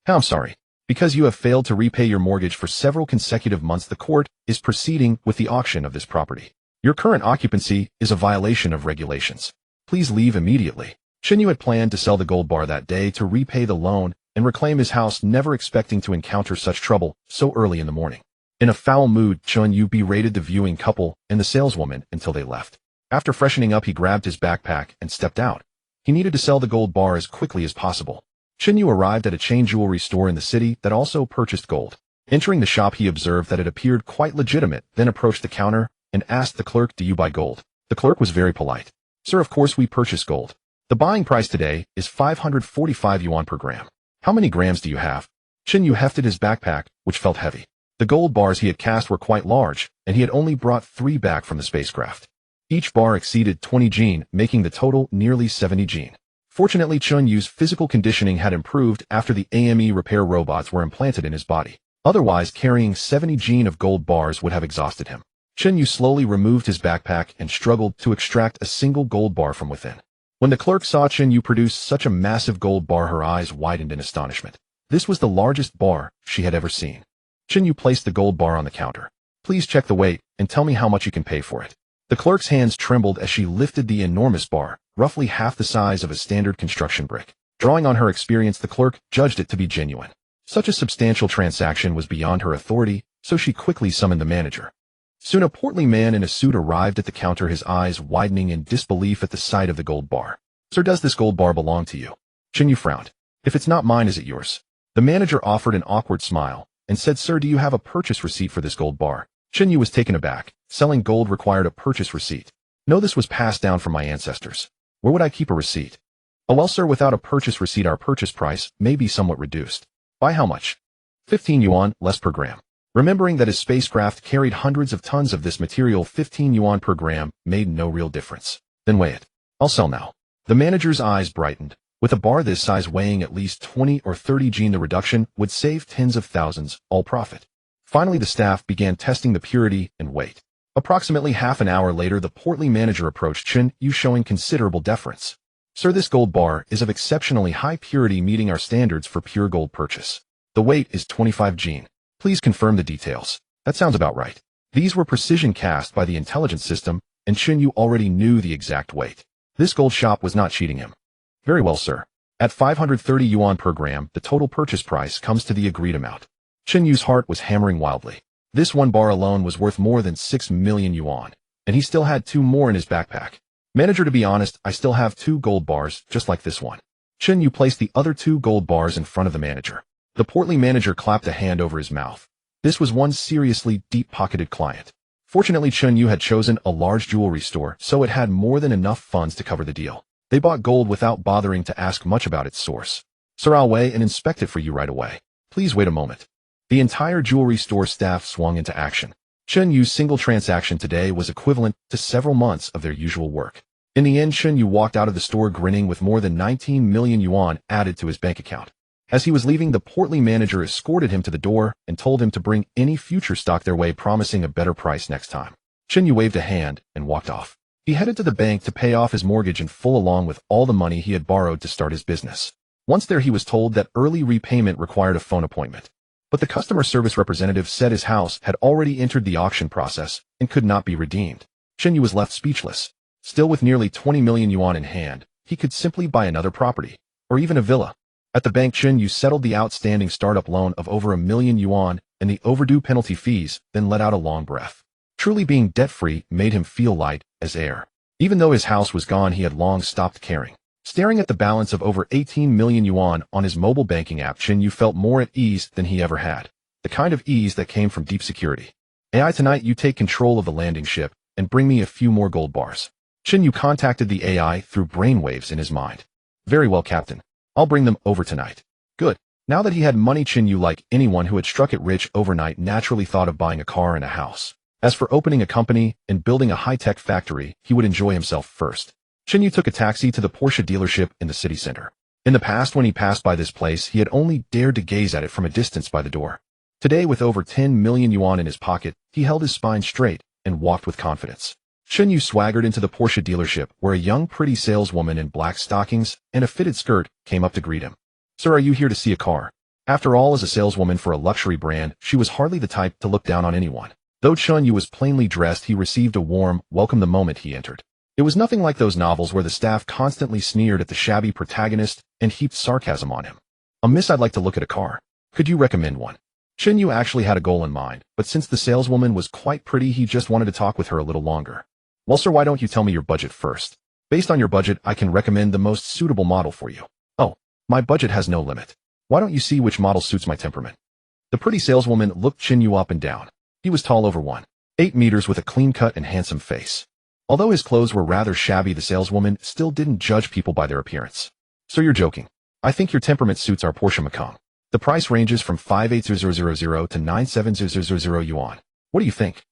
[SPEAKER 1] "I'm sorry. Because you have failed to repay your mortgage for several consecutive months, the court is proceeding with the auction of this property. Your current occupancy is a violation of regulations. Please leave immediately." Chen Yu had planned to sell the gold bar that day to repay the loan and reclaim his house, never expecting to encounter such trouble so early in the morning. In a foul mood, Chen Yu berated the viewing couple and the saleswoman until they left. After freshening up, he grabbed his backpack and stepped out. He needed to sell the gold bar as quickly as possible. Chen Yu arrived at a chain jewelry store in the city that also purchased gold. Entering the shop, he observed that it appeared quite legitimate, then approached the counter and asked the clerk, "Do you buy gold?" The clerk was very polite. "Sir, of course we purchase gold. The buying price today is 545 yuan per gram. How many grams do you have?" Chen Yu hefted his backpack, which felt heavy. The gold bars he had cast were quite large, and he had only brought 3 back from the spacecraft. Each bar exceeded 20 jin, making the total nearly 70 jin. Fortunately, Chen Yu's physical conditioning had improved after the AME repair robots were implanted in his body. Otherwise, carrying 70 jin of gold bars would have exhausted him. Chen Yu slowly removed his backpack and struggled to extract a single gold bar from within. When the clerk saw Chen Yu produce such a massive gold bar, her eyes widened in astonishment. This was the largest bar she had ever seen. Chen Yu placed the gold bar on the counter. "Please check the weight and tell me how much you can pay for it." The clerk's hands trembled as she lifted the enormous bar, roughly half the size of a standard construction brick. Drawing on her experience, the clerk judged it to be genuine. Such a substantial transaction was beyond her authority, so she quickly summoned the manager. Soon a portly man in a suit arrived at the counter, his eyes widening in disbelief at the sight of the gold bar. "Sir, does this gold bar belong to you?" Chen Yu frowned. "If it's not mine, is it yours?" The manager offered an awkward smile and said, "Sir, do you have a purchase receipt for this gold bar?" Chen Yu was taken aback. Selling gold required a purchase receipt. "No, this was passed down from my ancestors. Where would I keep a receipt?" "Oh well, sir, without a purchase receipt, our purchase price may be somewhat reduced." "By how much?" 15 yuan, less per gram. Remembering that his spacecraft carried hundreds of tons of this material, 15 yuan per gram made no real difference. "Then weigh it. I'll sell now." The manager's eyes brightened. With a bar this size weighing at least 20 or 30 jin, the reduction would save tens of thousands, all profit. Finally, the staff began testing the purity and weight. Approximately half an hour later, the portly manager approached Chen Yu, showing considerable deference. "Sir, this gold bar is of exceptionally high purity, meeting our standards for pure gold purchase. The weight is 25 jin. Please confirm the details." "That sounds about right." These were precision cast by the intelligence system, and Chen Yu already knew the exact weight. This gold shop was not cheating him. "Very well, sir. At 530 yuan per gram, the total purchase price comes to the agreed amount." Chen Yu's heart was hammering wildly. This one bar alone was worth more than 6 million yuan, and he still had 2 more in his backpack. "Manager, to be honest, I still have 2 gold bars, just like this one." Chen Yu placed the other 2 gold bars in front of the manager. The portly manager clapped a hand over his mouth. This was one seriously deep-pocketed client. Fortunately, Chen Yu had chosen a large jewelry store, so it had more than enough funds to cover the deal. They bought gold without bothering to ask much about its source. "Sir, I'll weigh and inspect it for you right away. Please wait a moment." The entire jewelry store staff swung into action. Chen Yu's single transaction today was equivalent to several months of their usual work. In the end, Chen Yu walked out of the store grinning with more than 19 million yuan added to his bank account. As he was leaving, the portly manager escorted him to the door and told him to bring any future stock their way, promising a better price next time. Chen Yu waved a hand and walked off. He headed to the bank to pay off his mortgage in full, along with all the money he had borrowed to start his business. Once there, he was told that early repayment required a phone appointment. But the customer service representative said his house had already entered the auction process and could not be redeemed. Chen Yu was left speechless. Still, with nearly 20 million yuan in hand, he could simply buy another property, or even a villa. At the bank, Chen Yu settled the outstanding startup loan of over 1 million yuan and the overdue penalty fees, then let out a long breath. Truly, being debt-free made him feel light as air. Even though his house was gone, he had long stopped caring. Staring at the balance of over 18 million yuan on his mobile banking app, Chen Yu felt more at ease than he ever had. The kind of ease that came from deep security. "AI, tonight you take control of the landing ship and bring me a few more gold bars. Chen Yu contacted the AI through brainwaves in his mind. Very well, Captain. I'll bring them over tonight. Good. Now that he had money, Chen Yu, like anyone who had struck it rich overnight, naturally thought of buying a car and a house. As for opening a company and building a high-tech factory, he would enjoy himself first. Chen Yu took a taxi to the Porsche dealership in the city center. In the past, when he passed by this place, he had only dared to gaze at it from a distance by the door. Today, with over 10 million yuan in his pocket, he held his spine straight and walked with confidence. Chen Yu swaggered into the Porsche dealership, where a young, pretty saleswoman in black stockings and a fitted skirt came up to greet him. Sir, are you here to see a car? After all, as a saleswoman for a luxury brand, she was hardly the type to look down on anyone. Though Chen Yu was plainly dressed, he received a warm welcome the moment he entered. It was nothing like those novels where the staff constantly sneered at the shabby protagonist and heaped sarcasm on him. Miss, I'd like to look at a car. Could you recommend one? Chen Yu actually had a goal in mind, but since the saleswoman was quite pretty, he just wanted to talk with her a little longer. Well, sir, why don't you tell me your budget first? Based on your budget, I can recommend the most suitable model for you. Oh, my budget has no limit. Why don't you see which model suits my temperament? The pretty saleswoman looked Chen Yu up and down. He was tall over 1.8 meters with a clean-cut and handsome face. Although his clothes were rather shabby, the saleswoman still didn't judge people by their appearance. So you're joking. I think your temperament suits our Porsche Macan. The price ranges from 580,000 to 97,000 yuan. What do you think?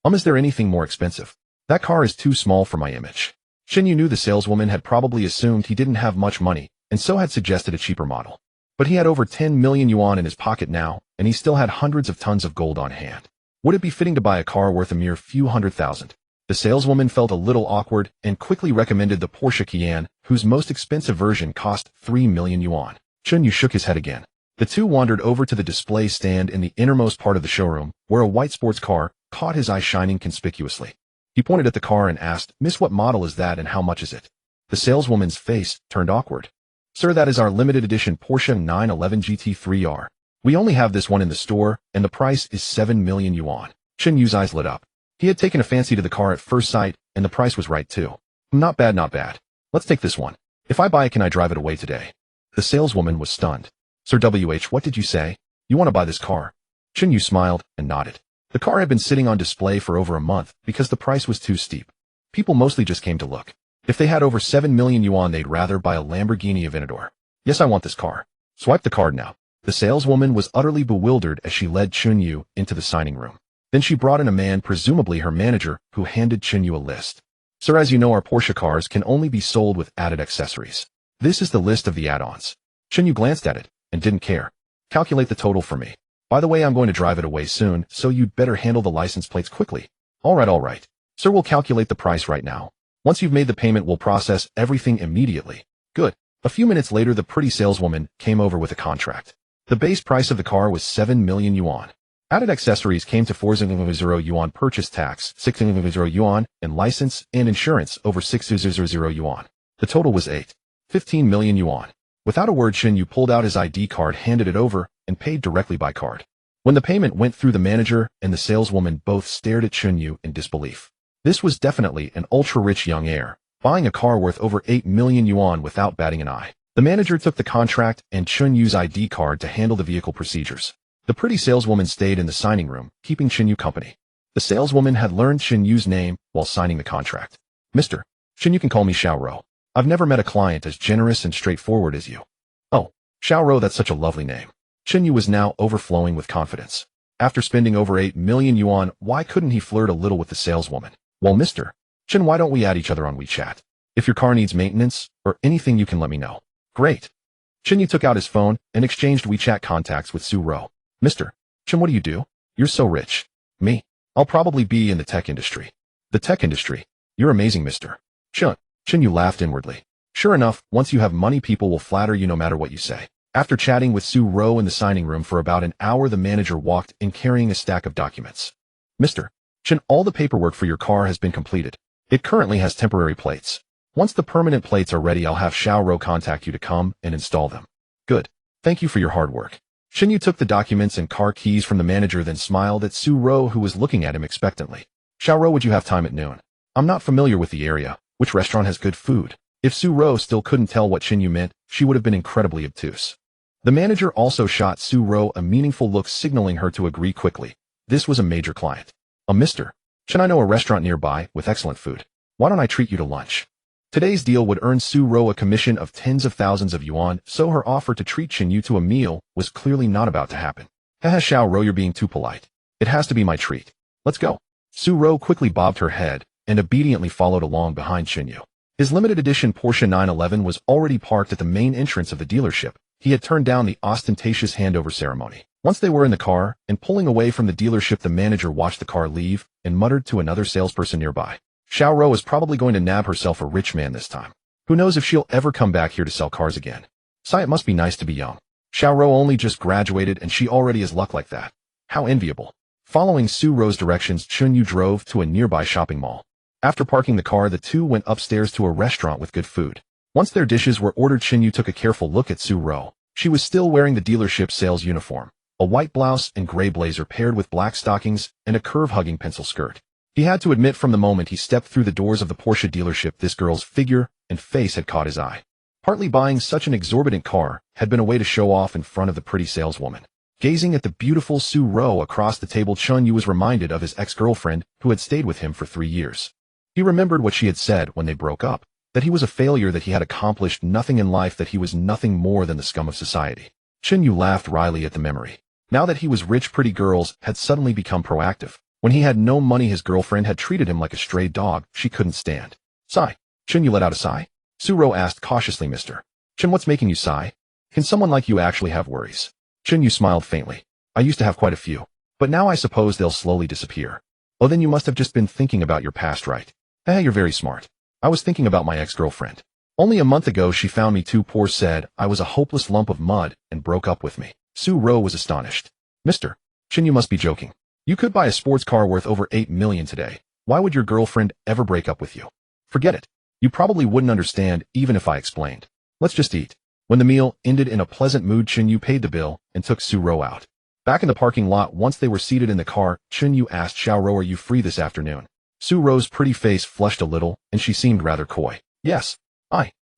[SPEAKER 1] Is there anything more expensive? That car is too small for my image. Chen Yu knew the saleswoman had probably assumed he didn't have much money, and so had suggested a cheaper model. But he had over 10 million yuan in his pocket now, and he still had hundreds of tons of gold on hand. Would it be fitting to buy a car worth a mere few $100,000? The saleswoman felt a little awkward and quickly recommended the Porsche Cayenne, whose most expensive version cost 3 million yuan. Chen Yu shook his head again. The two wandered over to the display stand in the innermost part of the showroom, where a white sports car caught his eye shining conspicuously. He pointed at the car and asked, Miss, what model is that and how much is it? The saleswoman's face turned awkward. Sir, that is our limited edition Porsche 911 GT3R. We only have this one in the store, and the price is 7 million yuan. Chen Yu's eyes lit up. He had taken a fancy to the car at first sight, and the price was right too. Not bad, not bad. Let's take this one. If I buy it, can I drive it away today? The saleswoman was stunned. Sir WH, what did you say? You want to buy this car? Chen Yu smiled and nodded. The car had been sitting on display for over a month because the price was too steep. People mostly just came to look. If they had over 7 million yuan, they'd rather buy a Lamborghini Aventador. Yes, I want this car. Swipe the card now. The saleswoman was utterly bewildered as she led Chen Yu into the signing room. Then she brought in a man, presumably her manager, who handed Chen Yu a list. Sir, as you know, our Porsche cars can only be sold with added accessories. This is the list of the add-ons. Chen Yu glanced at it and didn't care. Calculate the total for me. By the way, I'm going to drive it away soon, so you'd better handle the license plates quickly. All right. Sir, we'll calculate the price right now. Once you've made the payment, we'll process everything immediately. Good. A few minutes later, the pretty saleswoman came over with a contract. The base price of the car was 7 million yuan. Added accessories came to 4,000 yuan, purchase tax 6,000 yuan, and license and insurance over 6,000 yuan. The total was 15 million yuan. Without a word, Chen Yu pulled out his ID card, handed it over, and paid directly by card. When the payment went through, the manager and the saleswoman both stared at Chen Yu in disbelief. This was definitely an ultra-rich young heir, buying a car worth over 8 million yuan without batting an eye. The manager took the contract and Chen Yu's ID card to handle the vehicle procedures. The pretty saleswoman stayed in the signing room, keeping Chen Yu company. The saleswoman had learned Chen Yu's name while signing the contract. Mr. Chen, you can call me Xiao Rou. I've never met a client as generous and straightforward as you. Oh, Xiao Rou, that's such a lovely name. Chen Yu was now overflowing with confidence. After spending over 8 million yuan, why couldn't he flirt a little with the saleswoman? Well, Mr. Chen, why don't we add each other on WeChat? If your car needs maintenance or anything, you can let me know. Great. Chen Yu took out his phone and exchanged WeChat contacts with Su Rou. Mr. Chen, what do you do? You're so rich. Me? I'll probably be in the tech industry. The tech industry? You're amazing, Mr. Chen. Chen Yu laughed inwardly. Sure enough, once you have money, people will flatter you no matter what you say. After chatting with Su Rou in the signing room for about an hour, the manager walked in carrying a stack of documents. Mr. Chen, all the paperwork for your car has been completed. It currently has temporary plates. Once the permanent plates are ready, I'll have Xiao Rou contact you to come and install them. Good. Thank you for your hard work. Chen Yu took the documents and car keys from the manager, then smiled at Su Rou, who was looking at him expectantly. Xiao Rou, would you have time at noon? I'm not familiar with the area. Which restaurant has good food? If Su Rou still couldn't tell what Chen Yu meant, she would have been incredibly obtuse. The manager also shot Su Rou a meaningful look, signaling her to agree quickly. This was a major client. Mr. Chen, I know a restaurant nearby with excellent food. Why don't I treat you to lunch? Today's deal would earn Su Ro a commission of tens of thousands of yuan, so her offer to treat Chen Yu to a meal was clearly not about to happen. Haha, Xiao Ro, you're being too polite. It has to be my treat. Let's go. Su Ro quickly bobbed her head and obediently followed along behind Chen Yu. His limited edition Porsche 911 was already parked at the main entrance of the dealership. He had turned down the ostentatious handover ceremony. Once they were in the car and pulling away from the dealership, the manager watched the car leave and muttered to another salesperson nearby. Xiao Ro is probably going to nab herself a rich man this time. Who knows if she'll ever come back here to sell cars again. Sigh, it must be nice to be young. Xiao Ro only just graduated and she already has luck like that. How enviable. Following Su Ro's directions, Chen Yu drove to a nearby shopping mall. After parking the car, the two went upstairs to a restaurant with good food. Once their dishes were ordered, Chen Yu took a careful look at Su Ro. She was still wearing the dealership sales uniform, a white blouse and gray blazer paired with black stockings and a curve-hugging pencil skirt. He had to admit from the moment he stepped through the doors of the Porsche dealership, this girl's figure and face had caught his eye. Partly buying such an exorbitant car had been a way to show off in front of the pretty saleswoman. Gazing at the beautiful Su Ro across the table, Chen Yu was reminded of his ex-girlfriend who had stayed with him for 3 years. He remembered what she had said when they broke up, that he was a failure, that he had accomplished nothing in life, that he was nothing more than the scum of society. Chen Yu laughed wryly at the memory. Now that he was rich, pretty girls had suddenly become proactive. When he had no money, his girlfriend had treated him like a stray dog she couldn't stand. Sigh. Chen Yu let out a sigh. Su Ro asked cautiously, Mr. Chen, what's making you sigh? Can someone like you actually have worries? Chen Yu smiled faintly. I used to have quite a few, but now I suppose they'll slowly disappear. Oh, then you must have just been thinking about your past, right? You're very smart. I was thinking about my ex-girlfriend. Only a month ago she found me too poor, said I was a hopeless lump of mud, and broke up with me. Su Ro was astonished. Mr. Chen, you must be joking. You could buy a sports car worth over 8 million today. Why would your girlfriend ever break up with you? Forget it. You probably wouldn't understand even if I explained. Let's just eat. When the meal ended in a pleasant mood, Chen Yu paid the bill and took Su Ro out. Back in the parking lot, once they were seated in the car, Chen Yu asked Xiao Ro, are you free this afternoon? Su Ro's pretty face flushed a little, and she seemed rather coy. Yes.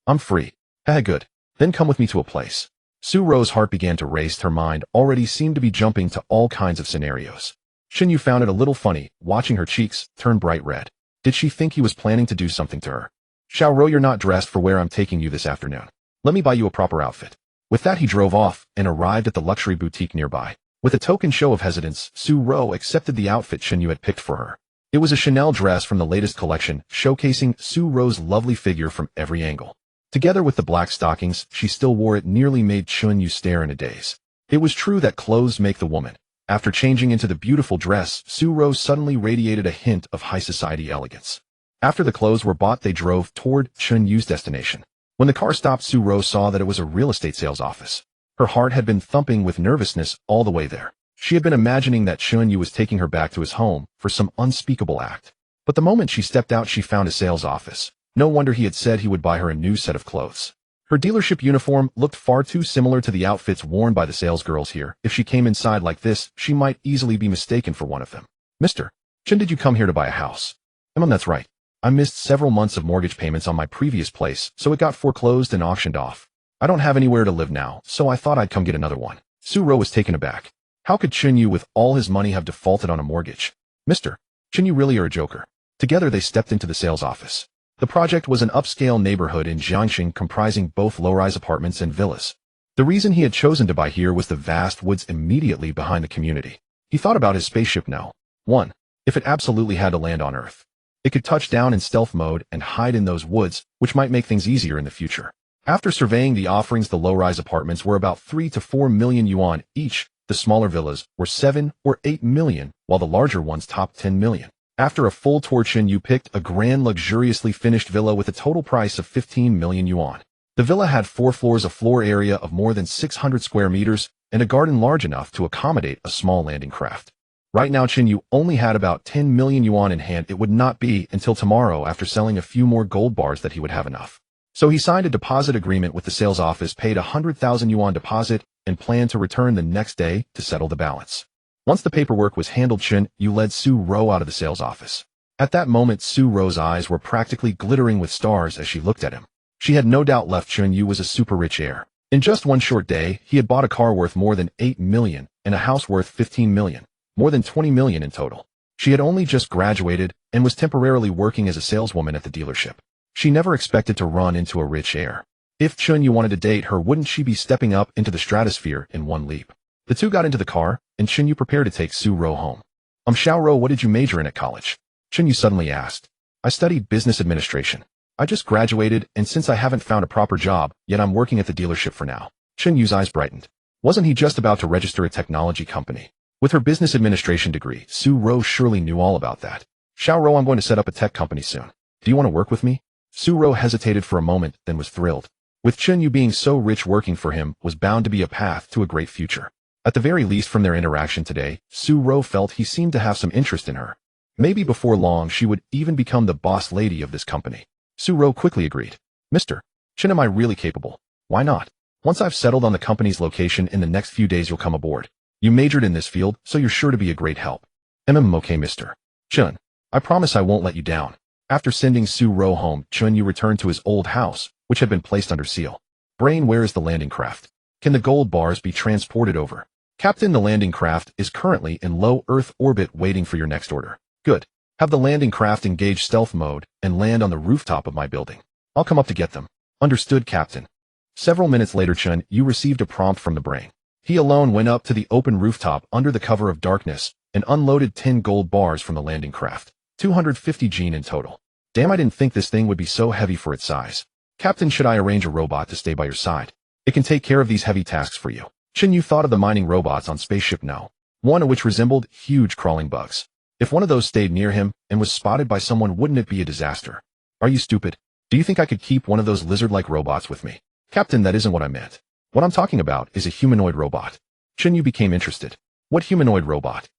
[SPEAKER 1] I'm free. Good. Then come with me to a place. Su Ro's heart began to race. Her mind already seemed to be jumping to all kinds of scenarios. Chen Yu found it a little funny, watching her cheeks turn bright red. Did she think he was planning to do something to her? Xiao Ro, you're not dressed for where I'm taking you this afternoon. Let me buy you a proper outfit. With that, he drove off and arrived at the luxury boutique nearby. With a token show of hesitance, Su Ro accepted the outfit Chen Yu had picked for her. It was a Chanel dress from the latest collection, showcasing Su Ro's lovely figure from every angle. Together with the black stockings she still wore, it nearly made Chen Yu stare in a daze. It was true that clothes make the woman. After changing into the beautiful dress, Su Ro suddenly radiated a hint of high society elegance. After the clothes were bought, they drove toward Chen Yu's destination. When the car stopped, Su Ro saw that it was a real estate sales office. Her heart had been thumping with nervousness all the way there. She had been imagining that Chen Yu was taking her back to his home for some unspeakable act. But the moment she stepped out, she found a sales office. No wonder he had said he would buy her a new set of clothes. Her dealership uniform looked far too similar to the outfits worn by the salesgirls here. If she came inside like this, she might easily be mistaken for one of them. Mr. Chen, did you come here to buy a house? That's right. I missed several months of mortgage payments on my previous place, so it got foreclosed and auctioned off. I don't have anywhere to live now, so I thought I'd come get another one. Su Ro was taken aback. How could Chen Yu with all his money have defaulted on a mortgage? Mr. Chen, you really are a joker. Together they stepped into the sales office. The project was an upscale neighborhood in Jiangxing comprising both low-rise apartments and villas. The reason he had chosen to buy here was the vast woods immediately behind the community. He thought about his spaceship now. 1. If it absolutely had to land on Earth, it could touch down in stealth mode and hide in those woods, which might make things easier in the future. After surveying the offerings, the low-rise apartments were about 3 to 4 million yuan each. The smaller villas were 7 or 8 million, while the larger ones topped 10 million. After a full tour, Chen Yu picked a grand, luxuriously finished villa with a total price of 15 million yuan. The villa had 4 floors, a floor area of more than 600 square meters, and a garden large enough to accommodate a small landing craft. Right now, Chen Yu only had about 10 million yuan in hand. It would not be until tomorrow, after selling a few more gold bars, that he would have enough. So he signed a deposit agreement with the sales office, paid 100,000 yuan deposit, and planned to return the next day to settle the balance. Once the paperwork was handled, Chen Yu led Su Ro out of the sales office. At that moment, Su Ro's eyes were practically glittering with stars as she looked at him. She had no doubt left Chen Yu was a super rich heir. In just one short day, he had bought a car worth more than 8 million and a house worth 15 million, more than 20 million in total. She had only just graduated and was temporarily working as a saleswoman at the dealership. She never expected to run into a rich heir. If Chen Yu wanted to date her, wouldn't she be stepping up into the stratosphere in one leap? The two got into the car, and Chen Yu prepared to take Su Ro home. Xiao Ro, what did you major in at college? Chen Yu suddenly asked. I studied business administration. I just graduated, and since I haven't found a proper job, yet I'm working at the dealership for now. Chen Yu's eyes brightened. Wasn't he just about to register a technology company? With her business administration degree, Su Ro surely knew all about that. Xiao Ro, I'm going to set up a tech company soon. Do you want to work with me? Su Ro hesitated for a moment, then was thrilled. With Chen Yu being so rich, working for him was bound to be a path to a great future. At the very least, from their interaction today, Su Ro felt he seemed to have some interest in her. Maybe before long she would even become the boss lady of this company. Su Ro quickly agreed. Mr. Chen, am I really capable? Why not? Once I've settled on the company's location, in the next few days you'll come aboard. You majored in this field, so you're sure to be a great help. Okay, Mr. Chen. I promise I won't let you down. After sending Su Ro home, Chen Yu returned to his old house, which had been placed under seal. Brain, where is the landing craft? Can the gold bars be transported over? Captain, the landing craft is currently in low Earth orbit waiting for your next order. Good. Have the landing craft engage stealth mode and land on the rooftop of my building. I'll come up to get them. Understood, Captain. Several minutes later, Chen Yu received a prompt from the brain. He alone went up to the open rooftop under the cover of darkness and unloaded 10 gold bars from the landing craft. 250 gene in total. Damn, I didn't think this thing would be so heavy for its size. Captain, should I arrange a robot to stay by your side? It can take care of these heavy tasks for you. Chen Yu thought of the mining robots on Spaceship No. One of which resembled huge crawling bugs. If one of those stayed near him and was spotted by someone, wouldn't it be a disaster? Are you stupid? Do you think I could keep one of those lizard-like robots with me? Captain, that isn't what I meant. What I'm talking about is a humanoid robot. Chen Yu became interested. What humanoid robot?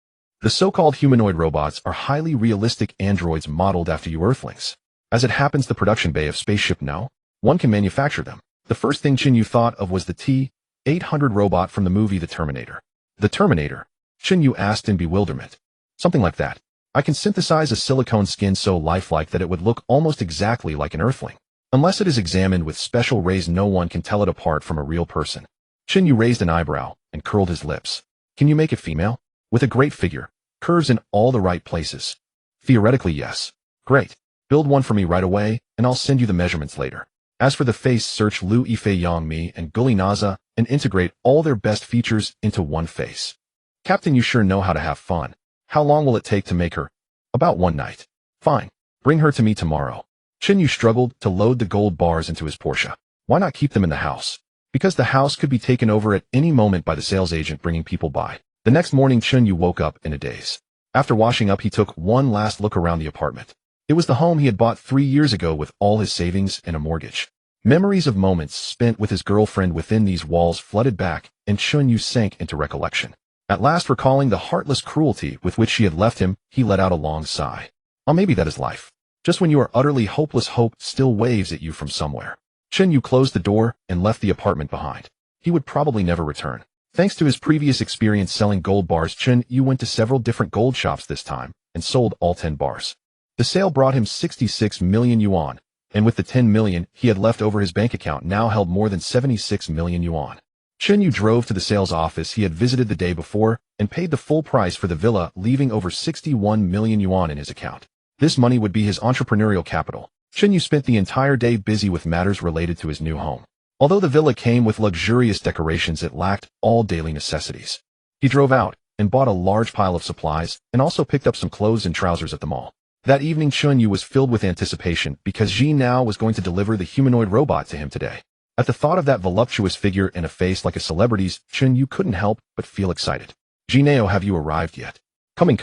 [SPEAKER 1] The so-called humanoid robots are highly realistic androids modeled after you Earthlings. As it happens, the production bay of Spaceship No. One can manufacture them. The first thing Chen Yu thought of was the T-800 robot from the movie The Terminator. The Terminator? Chen Yu asked in bewilderment. Something like that. I can synthesize a silicone skin so lifelike that it would look almost exactly like an Earthling. Unless it is examined with special rays, no one can tell it apart from a real person. Chen Yu raised an eyebrow and curled his lips. Can you make it female? With a great figure, curves in all the right places. Theoretically, yes. Great. Build one for me right away, and I'll send you the measurements later. As for the face, search Lu Yifei Yangmi and Guli Naza and integrate all their best features into one face. Captain, you sure know how to have fun. How long will it take to make her? About one night. Fine. Bring her to me tomorrow. Chen Yu struggled to load the gold bars into his Porsche. Why not keep them in the house? Because the house could be taken over at any moment by the sales agent bringing people by. The next morning, Chen Yu woke up in a daze. After washing up, he took one last look around the apartment. It was the home he had bought 3 years ago with all his savings and a mortgage. Memories of moments spent with his girlfriend within these walls flooded back, and Chen Yu sank into recollection. At last, recalling the heartless cruelty with which she had left him, he let out a long sigh. Oh, maybe that is life. Just when you are utterly hopeless, hope still waves at you from somewhere. Chen Yu closed the door and left the apartment behind. He would probably never return. Thanks to his previous experience selling gold bars, Chen Yu went to several different gold shops this time and sold all 10 bars. The sale brought him 66 million yuan, and with the 10 million he had left over, his bank account now held more than 76 million yuan. Chen Yu drove to the sales office he had visited the day before and paid the full price for the villa, leaving over 61 million yuan in his account. This money would be his entrepreneurial capital. Chen Yu spent the entire day busy with matters related to his new home. Although the villa came with luxurious decorations, it lacked all daily necessities. He drove out and bought a large pile of supplies and also picked up some clothes and trousers at the mall. That evening, Chen Yu was filled with anticipation because Ji Nao was going to deliver the humanoid robot to him today. At the thought of that voluptuous figure and a face like a celebrity's, Chen Yu couldn't help but feel excited. Ji Nao, have you arrived yet? Coming.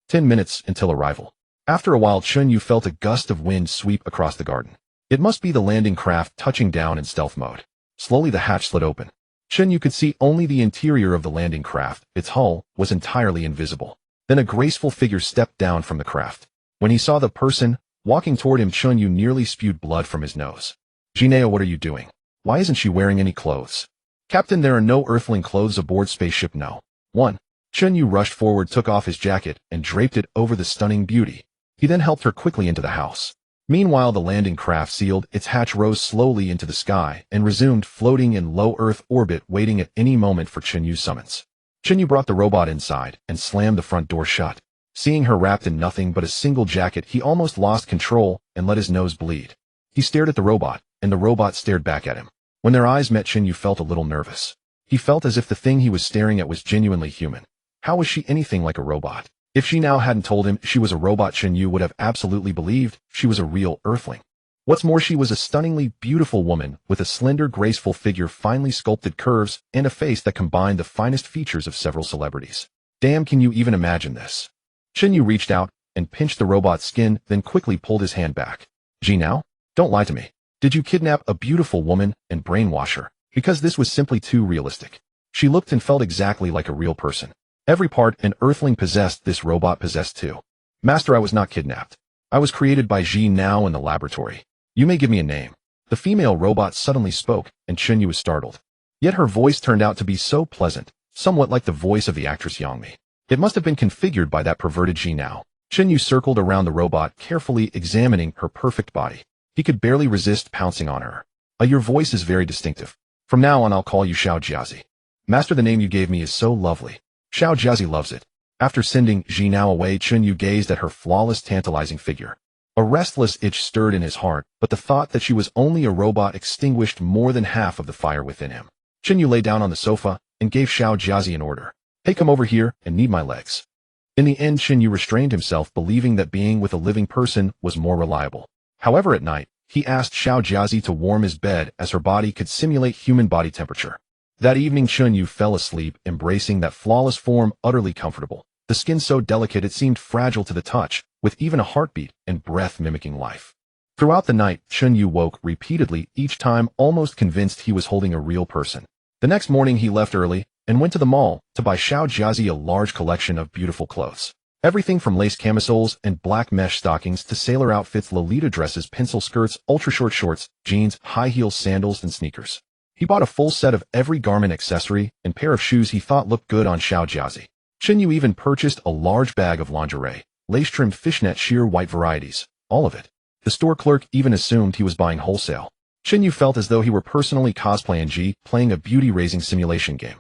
[SPEAKER 1] 10 minutes until arrival. After a while, Chen Yu felt a gust of wind sweep across the garden. It must be the landing craft touching down in stealth mode. Slowly the hatch slid open. Chen Yu could see only the interior of the landing craft. Its hull was entirely invisible. Then a graceful figure stepped down from the craft. When he saw the person walking toward him, Chen Yu nearly spewed blood from his nose. Ji Nao, what are you doing? Why isn't she wearing any clothes? Captain, there are no Earthling clothes aboard Spaceship No. 1. Chen Yu rushed forward, took off his jacket, and draped it over the stunning beauty. He then helped her quickly into the house. Meanwhile, the landing craft sealed its hatch, rose slowly into the sky, and resumed floating in low Earth orbit, waiting at any moment for Chen Yu's summons. Chen Yu brought the robot inside and slammed the front door shut. Seeing her wrapped in nothing but a single jacket, he almost lost control and let his nose bleed. He stared at the robot, and the robot stared back at him. When their eyes met, Chen Yu felt a little nervous. He felt as if the thing he was staring at was genuinely human. How was she anything like a robot? If she now hadn't told him she was a robot, Chen Yu would have absolutely believed she was a real earthling. What's more, she was a stunningly beautiful woman with a slender, graceful figure, finely sculpted curves, and a face that combined the finest features of several celebrities. Damn, can you even imagine this? Chen Yu reached out and pinched the robot's skin, then quickly pulled his hand back. Ji now? Don't lie to me. Did you kidnap a beautiful woman and brainwash her? Because this was simply too realistic. She looked and felt exactly like a real person. Every part an earthling possessed, this robot possessed too. Master, I was not kidnapped. I was created by Ji now in the laboratory. You may give me a name. The female robot suddenly spoke, and Chen Yu was startled. Yet her voice turned out to be so pleasant, somewhat like the voice of the actress Yangmi. It must have been configured by that perverted Ji now. Chen Yu circled around the robot, carefully examining her perfect body. He could barely resist pouncing on her. Your voice is very distinctive. From now on I'll call you Xiao Jiazi. Master, the name you gave me is so lovely. Xiao Jiazi loves it. After sending Ji now away, Chen Yu gazed at her flawless, tantalizing figure. A restless itch stirred in his heart, but the thought that she was only a robot extinguished more than half of the fire within him. Chen Yu lay down on the sofa and gave Xiao Jiazi an order. Hey, come over here and knead my legs. In the end, Chen Yu restrained himself, believing that being with a living person was more reliable. However, at night, he asked Xiao Jiazi to warm his bed as her body could simulate human body temperature. That evening, Chen Yu fell asleep, embracing that flawless form, utterly comfortable. The skin so delicate it seemed fragile to the touch, with even a heartbeat and breath mimicking life. Throughout the night, Chen Yu woke repeatedly, each time almost convinced he was holding a real person. The next morning, he left early and went to the mall to buy Xiao Jiazi a large collection of beautiful clothes. Everything from lace camisoles and black mesh stockings to sailor outfits, Lolita dresses, pencil skirts, ultra-short shorts, jeans, high heels, sandals, and sneakers. He bought a full set of every garment, accessory, and pair of shoes he thought looked good on Xiao Jiazi. Chen Yu even purchased a large bag of lingerie, lace-trimmed fishnet sheer white varieties, all of it. The store clerk even assumed he was buying wholesale. Chen Yu felt as though he were personally cosplaying Ji, playing a beauty-raising simulation game.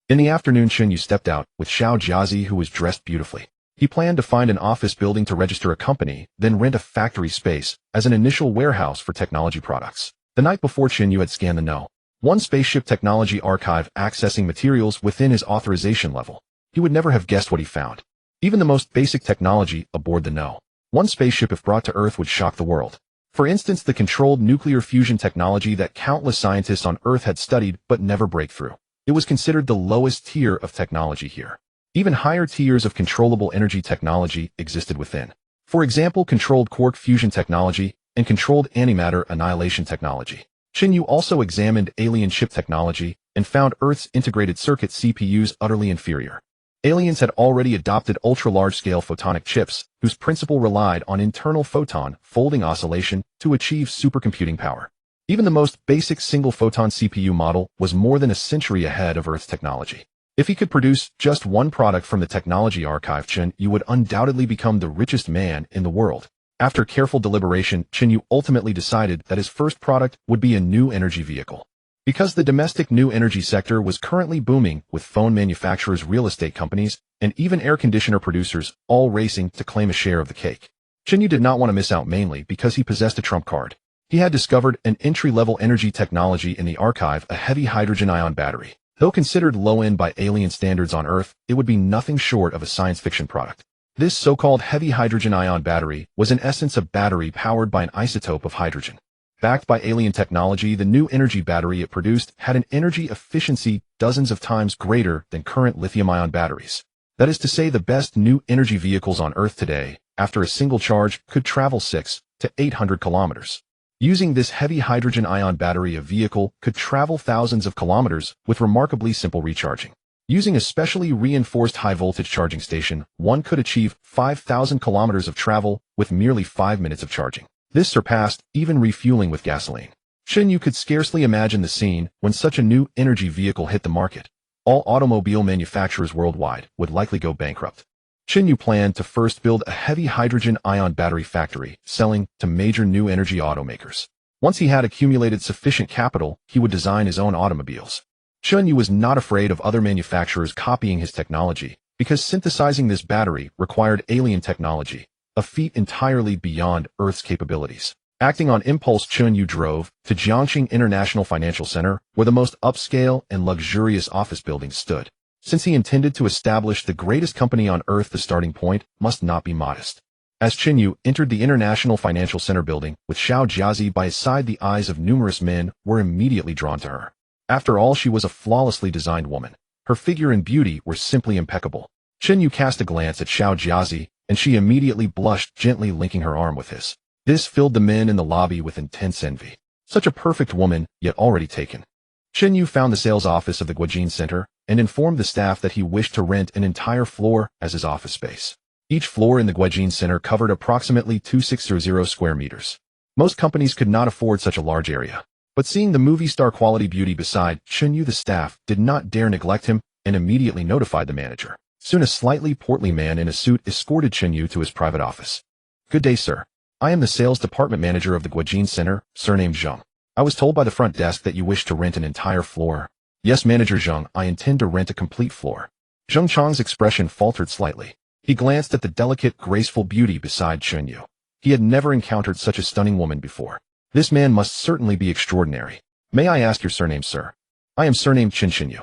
[SPEAKER 1] In the afternoon, Chen Yu stepped out with Xiao Jiazi, who was dressed beautifully. He planned to find an office building to register a company, then rent a factory space as an initial warehouse for technology products. The night before, Chen Yu had scanned the No. 1 Spaceship technology archive, accessing materials within his authorization level. He would never have guessed what he found. Even the most basic technology aboard the No. 1 Spaceship, if brought to Earth, would shock the world. For instance, the controlled nuclear fusion technology that countless scientists on Earth had studied but never break through. It was considered the lowest tier of technology here. Even higher tiers of controllable energy technology existed within. For example, controlled quark fusion technology and controlled antimatter annihilation technology. Chen Yu also examined alien chip technology and found Earth's integrated circuit CPUs utterly inferior. Aliens had already adopted ultra-large-scale photonic chips, whose principle relied on internal photon folding oscillation to achieve supercomputing power. Even the most basic single-photon CPU model was more than a century ahead of Earth's technology. If he could produce just one product from the technology archive, Chen Yu would undoubtedly become the richest man in the world. After careful deliberation, Chen Yu ultimately decided that his first product would be a new energy vehicle. Because the domestic new energy sector was currently booming, with phone manufacturers, real estate companies, and even air conditioner producers all racing to claim a share of the cake. Chen Yu did not want to miss out, mainly because he possessed a trump card. He had discovered an entry-level energy technology in the archive, a heavy hydrogen-ion battery. Though considered low-end by alien standards on Earth, it would be nothing short of a science fiction product. This so-called heavy hydrogen-ion battery was in essence a battery powered by an isotope of hydrogen. Backed by alien technology, the new energy battery it produced had an energy efficiency dozens of times greater than current lithium-ion batteries. That is to say, the best new energy vehicles on Earth today, after a single charge, could travel 600 to 800 kilometers. Using this heavy hydrogen-ion battery, a vehicle could travel thousands of kilometers with remarkably simple recharging. Using a specially reinforced high-voltage charging station, one could achieve 5,000 kilometers of travel with merely 5 minutes of charging. This surpassed even refueling with gasoline. Chen Yu could scarcely imagine the scene when such a new energy vehicle hit the market. All automobile manufacturers worldwide would likely go bankrupt. Chen Yu planned to first build a heavy hydrogen-ion battery factory, selling to major new energy automakers. Once he had accumulated sufficient capital, he would design his own automobiles. Chen Yu was not afraid of other manufacturers copying his technology, because synthesizing this battery required alien technology, a feat entirely beyond Earth's capabilities. Acting on impulse, Chen Yu drove to Jiangxing International Financial Center, where the most upscale and luxurious office buildings stood. Since he intended to establish the greatest company on Earth, the starting point must not be modest. As Chen Yu entered the International Financial Center building, with Xiao Jiazi by his side, the eyes of numerous men were immediately drawn to her. After all, she was a flawlessly designed woman. Her figure and beauty were simply impeccable. Chen Yu cast a glance at Xiao Jiazi, and she immediately blushed, gently linking her arm with his. This filled the men in the lobby with intense envy. Such a perfect woman, yet already taken. Chen Yu found the sales office of the Guojin Center and informed the staff that he wished to rent an entire floor as his office space. Each floor in the Guojin Center covered approximately 2,600 square meters. Most companies could not afford such a large area. But seeing the movie star quality beauty beside Chen Yu, the staff did not dare neglect him and immediately notified the manager. Soon a slightly portly man in a suit escorted Chen Yu to his private office. "Good day, sir. I am the sales department manager of the Guojin Center, surnamed Zheng. I was told by the front desk that you wish to rent an entire floor." "Yes, Manager Zheng, I intend to rent a complete floor." Zheng Chang's expression faltered slightly. He glanced at the delicate, graceful beauty beside Chen Yu. He had never encountered such a stunning woman before. This man must certainly be extraordinary. "May I ask your surname, sir?" "I am surnamed Chen Yu."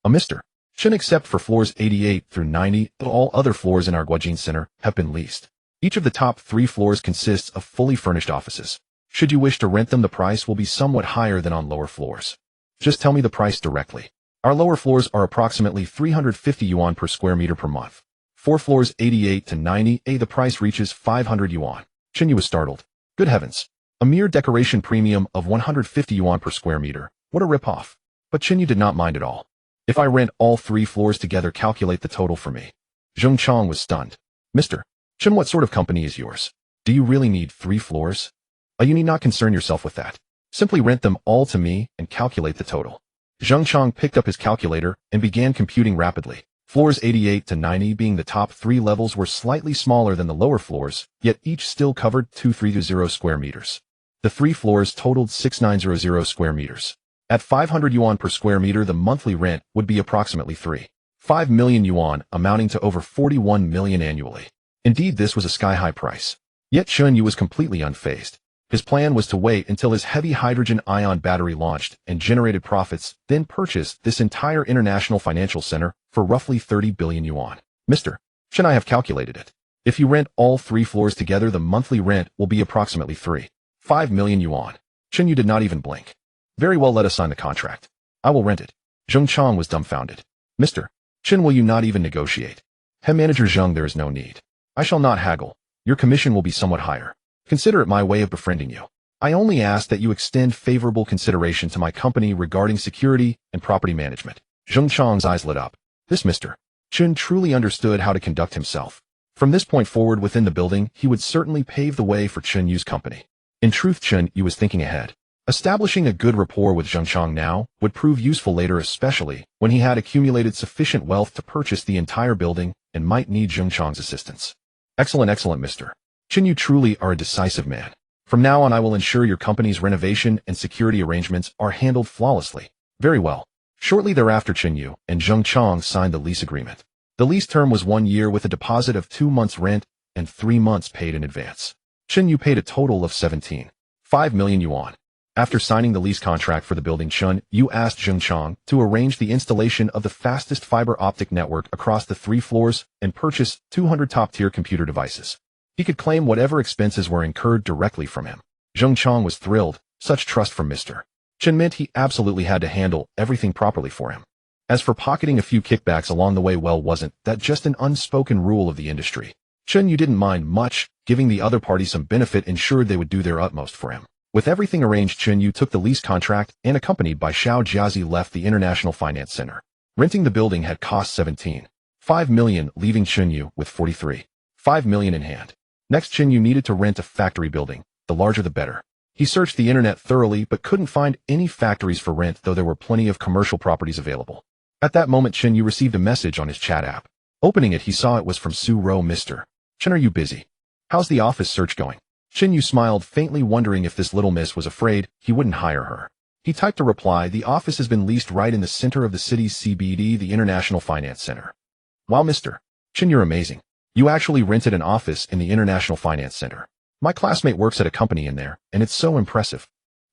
[SPEAKER 1] "A Mr. Chen, except for floors 88 through 90, all other floors in our Guojin Center have been leased. Each of the top 3 floors consists of fully furnished offices. Should you wish to rent them, the price will be somewhat higher than on lower floors. Just tell me the price directly. Our lower floors are approximately 350 yuan per square meter per month. For floors 88 to 90, the price reaches 500 yuan. Chen Yu was startled. Good heavens. A mere decoration premium of 150 yuan per square meter. What a rip-off. But Chen Yu did not mind at all. If I rent all 3 floors together, calculate the total for me. Zheng Chang was stunned. "Mr. Chen, what sort of company is yours? Do you really need 3 floors? You need not concern yourself with that. Simply rent them all to me and calculate the total." Zheng Chang picked up his calculator and began computing rapidly. Floors 88 to 90 being the top 3 levels were slightly smaller than the lower floors, yet each still covered 2,320 square meters. The 3 floors totaled 6,900 square meters. At 500 yuan per square meter, the monthly rent would be approximately 3.5 million yuan, amounting to over 41 million annually. Indeed, this was a sky-high price. Yet Chen Yu was completely unfazed. His plan was to wait until his heavy hydrogen-ion battery launched and generated profits, then purchase this entire international financial center for roughly 30 billion yuan. "Mr. Chen, I have calculated it. If you rent all 3 floors together, the monthly rent will be approximately 3.5 million yuan. Chen Yu did not even blink. "Very well, let us sign the contract. I will rent it." Zheng Chang was dumbfounded. "Mr. Chen, will you not even negotiate?" "Head Manager Zheng, there is no need. I shall not haggle. Your commission will be somewhat higher. Consider it my way of befriending you. I only ask that you extend favorable consideration to my company regarding security and property management." Zheng Chang's eyes lit up. This Mr. Chen truly understood how to conduct himself. From this point forward within the building, he would certainly pave the way for Chen Yu's company. In truth, Chen Yu was thinking ahead. Establishing a good rapport with Zheng Chang now would prove useful later, especially when he had accumulated sufficient wealth to purchase the entire building and might need Zheng Chang's assistance. "Excellent, Mr. Chen, you truly are a decisive man. From now on, I will ensure your company's renovation and security arrangements are handled flawlessly." "Very well." Shortly thereafter, Chen Yu and Zheng Chang signed the lease agreement. The lease term was 1 year with a deposit of 2 months' rent and 3 months paid in advance. Chen Yu paid a total of 17.5 million yuan. After signing the lease contract for the building, Chen Yu asked Zheng Chang to arrange the installation of the fastest fiber optic network across the 3 floors and purchase 200 top-tier computer devices. He could claim whatever expenses were incurred directly from him. Zheng Chang was thrilled. Such trust from Mr. Chen meant he absolutely had to handle everything properly for him. As for pocketing a few kickbacks along the way, well, wasn't that just an unspoken rule of the industry? Chen Yu didn't mind much. Giving the other party some benefit ensured they would do their utmost for him. With everything arranged, Chen Yu took the lease contract and, accompanied by Xiao Jiazi, left the International Finance Center. Renting the building had cost 17.5 million, leaving Chen Yu with 43.5 million in hand. Next, Chen Yu needed to rent a factory building. The larger the better. He searched the internet thoroughly but couldn't find any factories for rent, though there were plenty of commercial properties available. At that moment, Chen Yu received a message on his chat app. Opening it, he saw it was from Su Ro. "Mr. Chen, are you busy? How's the office search going?" Chen Yu smiled faintly, wondering if this little miss was afraid he wouldn't hire her. He typed a reply. "The office has been leased right in the center of the city's CBD, the International Finance Center. Wow, Mr. Chen, you're amazing. You actually rented an office in the International Finance Center. My classmate works at a company in there, and it's so impressive.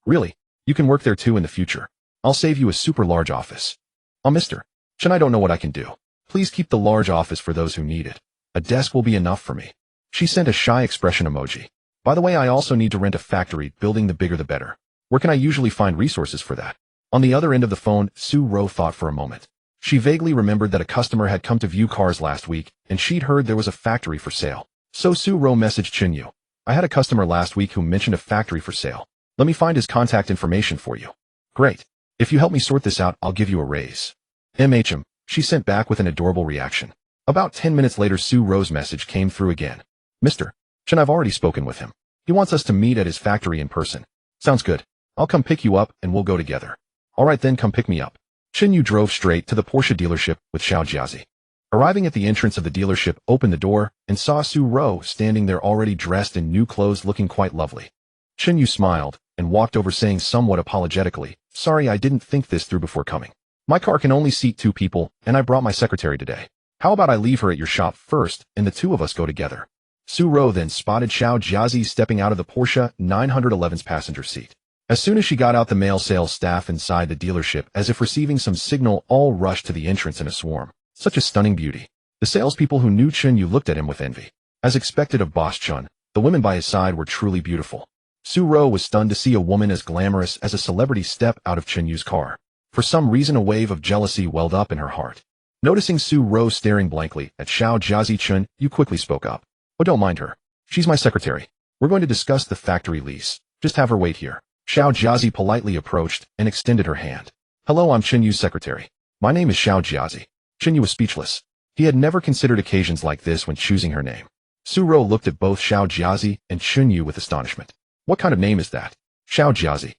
[SPEAKER 1] Really? You can work there too in the future. I'll save you a super large office. Oh, Mr. Chen, I don't know what I can do. Please keep the large office for those who need it. A desk will be enough for me. She sent a shy expression emoji. By the way, I also need to rent a factory, building the bigger the better. Where can I usually find resources for that? On the other end of the phone, Su-ro thought for a moment. She vaguely remembered that a customer had come to view cars last week, and she'd heard there was a factory for sale. So Su-ro messaged Chen Yu. I had a customer last week who mentioned a factory for sale. Let me find his contact information for you. Great. If you help me sort this out, I'll give you a raise. MHM, she sent back with an adorable reaction. About 10 minutes later, Su-ro's message came through again. Mr. Chen, I've already spoken with him. He wants us to meet at his factory in person. Sounds good. I'll come pick you up and we'll go together. All right then, come pick me up. Chen Yu drove straight to the Porsche dealership with Xiao Jiazi. Arriving at the entrance of the dealership, opened the door and saw Su-ro standing there already dressed in new clothes, looking quite lovely. Chen Yu smiled and walked over, saying somewhat apologetically, sorry, I didn't think this through before coming. My car can only seat 2 people and I brought my secretary today. How about I leave her at your shop first and the 2 of us go together? Su-ro then spotted Xiao Jiazi stepping out of the Porsche 911's passenger seat. As soon as she got out, the male sales staff inside the dealership, as if receiving some signal, all rushed to the entrance in a swarm. Such a stunning beauty. The salespeople who knew Chen Yu looked at him with envy. As expected of Boss Chen, the women by his side were truly beautiful. Su-ro was stunned to see a woman as glamorous as a celebrity step out of Chen Yu's car. For some reason, a wave of jealousy welled up in her heart. Noticing Su-ro staring blankly at Xiao Jiazi, Chen Yu quickly spoke up. Oh, don't mind her. She's my secretary. We're going to discuss the factory lease. Just have her wait here. Xiao Jiazi politely approached and extended her hand. Hello, I'm Chen Yu's secretary. My name is Xiao Jiazi. Chen Yu was speechless. He had never considered occasions like this when choosing her name. Su-ro looked at both Xiao Jiazi and Chen Yu with astonishment. What kind of name is that? Xiao Jiazi.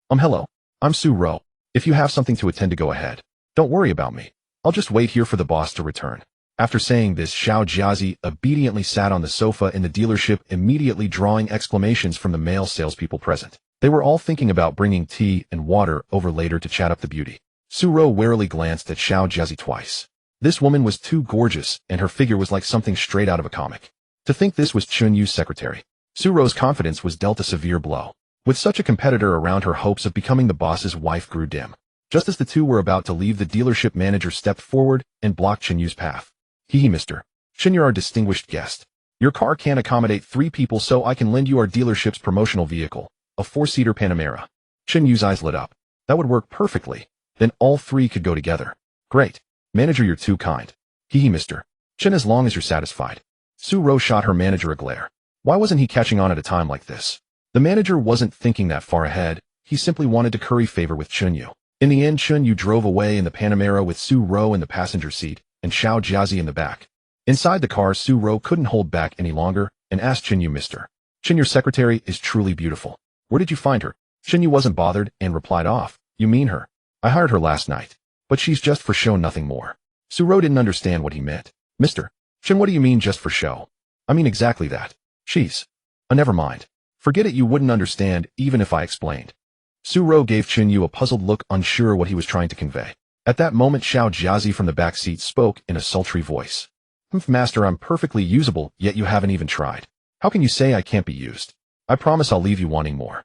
[SPEAKER 1] Hello. I'm Su-ro. If you have something to attend to, go ahead. Don't worry about me. I'll just wait here for the boss to return. After saying this, Xiao Jiazi obediently sat on the sofa in the dealership, immediately drawing exclamations from the male salespeople present. They were all thinking about bringing tea and water over later to chat up the beauty. Su-ro warily glanced at Xiao Jiazi twice. This woman was too gorgeous, and her figure was like something straight out of a comic. To think this was Chen Yu's secretary. Su-ro's confidence was dealt a severe blow. With such a competitor around her, hopes of becoming the boss's wife grew dim. Just as the two were about to leave, the dealership manager stepped forward and blocked Chen Yu's path. Mr. Chen, you're our distinguished guest. Your car can't accommodate 3 people, so I can lend you our dealership's promotional vehicle, a 4-seater Panamera. Chen Yu's eyes lit up. That would work perfectly. Then all 3 could go together. Great. Manager, you're too kind. Mr. Chen, as long as you're satisfied. Su-ro shot her manager a glare. Why wasn't he catching on at a time like this? The manager wasn't thinking that far ahead. He simply wanted to curry favor with Chen Yu. In the end, Chen Yu drove away in the Panamera with Su-ro in the passenger seat and Xiao Jiazi in the back. Inside the car, Su-ro couldn't hold back any longer and asked Chen Yu, Mr. Chen, your secretary is truly beautiful. Where did you find her? Chen Yu wasn't bothered and replied off. You mean her? I hired her last night. But she's just for show, nothing more. Su-ro didn't understand what he meant. Mr. Chen, what do you mean just for show? I mean exactly that. She's... never mind. Forget it, you wouldn't understand even if I explained. Su-ro gave Chen Yu a puzzled look, unsure what he was trying to convey. At that moment, Xiao Jiazi from the back seat spoke in a sultry voice. Master, I'm perfectly usable, yet you haven't even tried. How can you say I can't be used? I promise I'll leave you wanting more.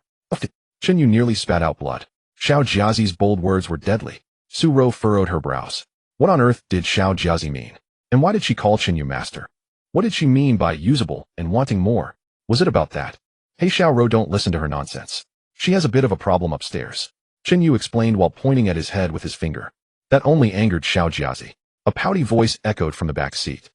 [SPEAKER 1] Chen Yu nearly spat out blood. Xiao Jiazi's bold words were deadly. Su-ro furrowed her brows. What on earth did Xiao Jiazi mean? And why did she call Chen Yu master? What did she mean by usable and wanting more? Was it about that? Hey Xiao-ro, don't listen to her nonsense. She has a bit of a problem upstairs. Chen Yu explained while pointing at his head with his finger. That only angered Xiao Jiazi. A pouty voice echoed from the back seat.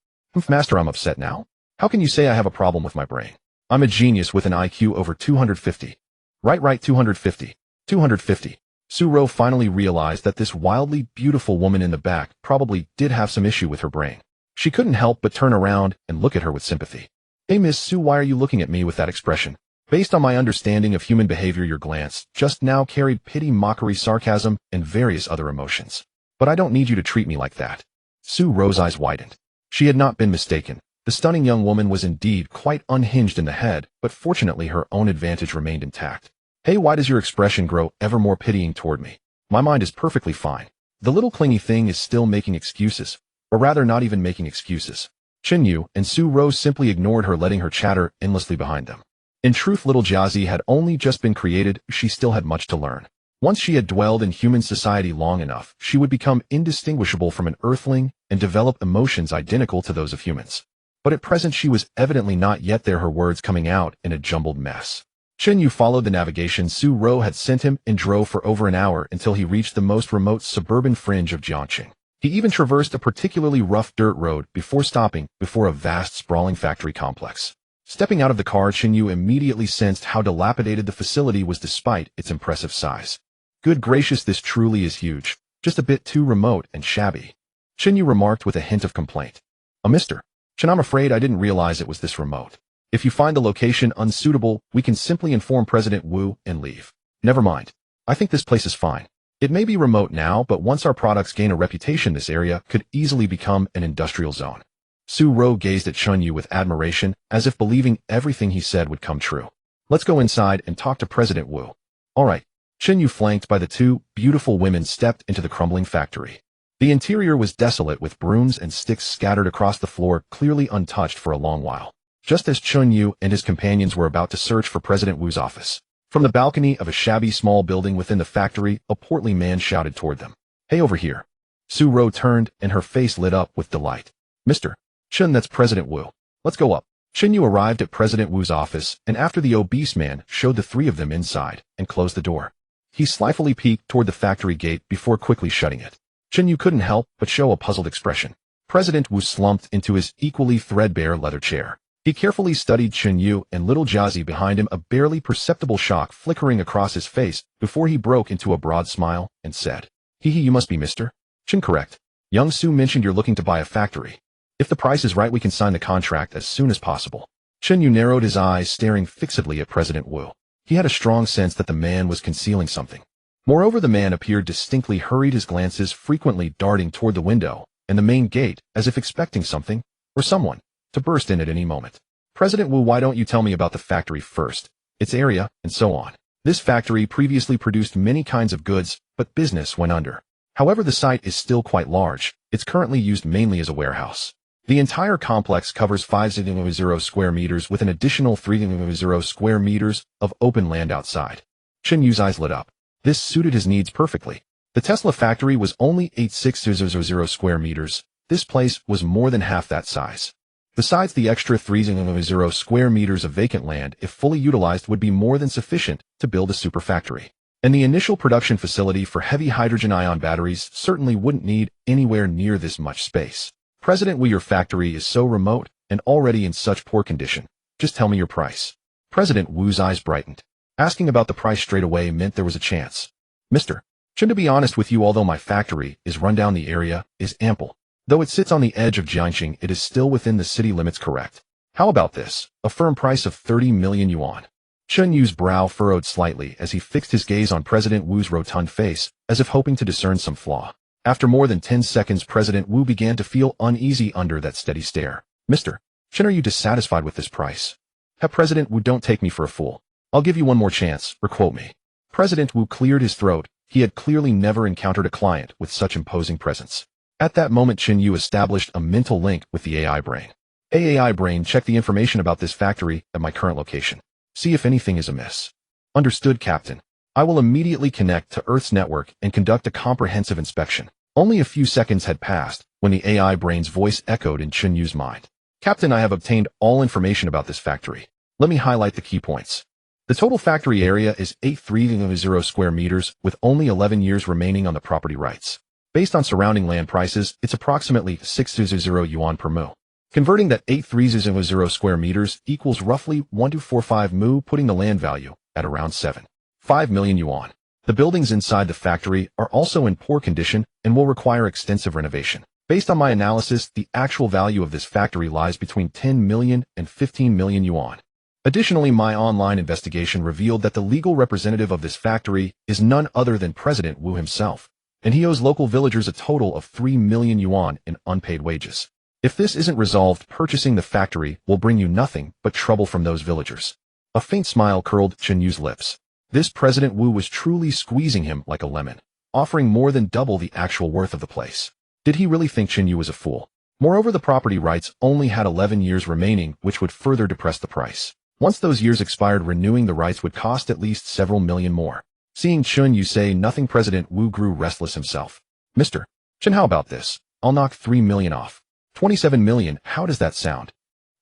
[SPEAKER 1] Master, I'm upset now. How can you say I have a problem with my brain? I'm a genius with an IQ over 250. Right, 250. 250. Su-ro finally realized that this wildly beautiful woman in the back probably did have some issue with her brain. She couldn't help but turn around and look at her with sympathy. Hey Miss Su, why are you looking at me with that expression? Based on my understanding of human behavior, your glance just now carried pity, mockery, sarcasm, and various other emotions. But I don't need you to treat me like that. Su-ro's eyes widened. She had not been mistaken. The stunning young woman was indeed quite unhinged in the head, but fortunately her own advantage remained intact. Hey, why does your expression grow ever more pitying toward me? My mind is perfectly fine. The little clingy thing is still making excuses. or rather not even making excuses. Chen Yu and Su Rose simply ignored her, letting her chatter endlessly behind them. In truth, little Jiazi had only just been created, she still had much to learn. Once she had dwelled in human society long enough, she would become indistinguishable from an earthling and develop emotions identical to those of humans. But at present she was evidently not yet there, her words coming out in a jumbled mess. Chen Yu followed the navigation Su Ro had sent him and drove for over an hour until he reached the most remote suburban fringe of Jiangqing. He even traversed a particularly rough dirt road before stopping before a vast sprawling factory complex. Stepping out of the car, Chen Yu immediately sensed how dilapidated the facility was despite its impressive size. Good gracious, this truly is huge, just a bit too remote and shabby. Chen Yu remarked with a hint of complaint. Mr. Chen, I'm afraid I didn't realize it was this remote. If you find the location unsuitable, we can simply inform President Wu and leave. Never mind. I think this place is fine. It may be remote now, but once our products gain a reputation, this area could easily become an industrial zone. Su Ro gazed at Chen Yu with admiration, as if believing everything he said would come true. Let's go inside and talk to President Wu. All right. Chen Yu, flanked by the two beautiful women, stepped into the crumbling factory. The interior was desolate, with brooms and sticks scattered across the floor, clearly untouched for a long while. Just as Chen Yu and his companions were about to search for President Wu's office, from the balcony of a shabby small building within the factory, a portly man shouted toward them. Hey, over here. Su Ro turned, and her face lit up with delight. Mr. Chen, that's President Wu. Let's go up. Chen Yu arrived at President Wu's office, and after the obese man showed the three of them inside and closed the door, he slyly peeked toward the factory gate before quickly shutting it. Chen Yu couldn't help but show a puzzled expression. President Wu slumped into his equally threadbare leather chair. He carefully studied Chen Yu and little Jiazi behind him, a barely perceptible shock flickering across his face before he broke into a broad smile and said, Hee, you must be Mr. Chen, correct? Young Su mentioned you're looking to buy a factory. If the price is right, we can sign the contract as soon as possible. Chen Yu narrowed his eyes, staring fixedly at President Wu. He had a strong sense that the man was concealing something. Moreover, the man appeared distinctly hurried, his glances frequently darting toward the window and the main gate, as if expecting something, or someone, to burst in at any moment. President Wu, why don't you tell me about the factory first, its area, and so on? This factory previously produced many kinds of goods, but business went under. However, the site is still quite large. It's currently used mainly as a warehouse. The entire complex covers 500 square meters with an additional 300 square meters of open land outside. Chen Yu's eyes lit up. This suited his needs perfectly. The Tesla factory was only 8600 square meters. This place was more than half that size. Besides, the extra 300 square meters of vacant land, if fully utilized, would be more than sufficient to build a super factory. And the initial production facility for heavy hydrogen-ion batteries certainly wouldn't need anywhere near this much space. President Wu, your factory is so remote and already in such poor condition. Just tell me your price. President Wu's eyes brightened. Asking about the price straight away meant there was a chance. Mr. Chen, to be honest with you, although my factory is run down, the area is ample. Though it sits on the edge of Jiangqing, it is still within the city limits, correct? How about this? A firm price of 30 million yuan. Chen Yu's brow furrowed slightly as he fixed his gaze on President Wu's rotund face, as if hoping to discern some flaw. After more than 10 seconds, President Wu began to feel uneasy under that steady stare. Mr. Chen, are you dissatisfied with this price? President Wu, don't take me for a fool. I'll give you one more chance, or quote me. President Wu cleared his throat. He had clearly never encountered a client with such imposing presence. At that moment, Chen Yu established a mental link with the AI brain. AI brain, check the information about this factory at my current location. See if anything is amiss. Understood, Captain. I will immediately connect to Earth's network and conduct a comprehensive inspection. Only a few seconds had passed when the AI brain's voice echoed in Chen Yu's mind. Captain, I have obtained all information about this factory. Let me highlight the key points. The total factory area is 8300 square meters, with only 11 years remaining on the property rights. Based on surrounding land prices, it's approximately 600 yuan per mu. Converting that 8300 square meters equals roughly 1245 mu, putting the land value at around 7.5 million yuan. The buildings inside the factory are also in poor condition and will require extensive renovation. Based on my analysis, the actual value of this factory lies between 10 million and 15 million yuan. Additionally, my online investigation revealed that the legal representative of this factory is none other than President Wu himself, and he owes local villagers a total of 3 million yuan in unpaid wages. If this isn't resolved, purchasing the factory will bring you nothing but trouble from those villagers. A faint smile curled Chen Yu's lips. This President Wu was truly squeezing him like a lemon, offering more than double the actual worth of the place. Did he really think Chen Yu was a fool? Moreover, the property rights only had 11 years remaining, which would further depress the price. Once those years expired, renewing the rights would cost at least several million more. Seeing Chen Yu say nothing, President Wu grew restless himself. Mr. Chen, how about this? I'll knock 3 million off. 27 million, how does that sound?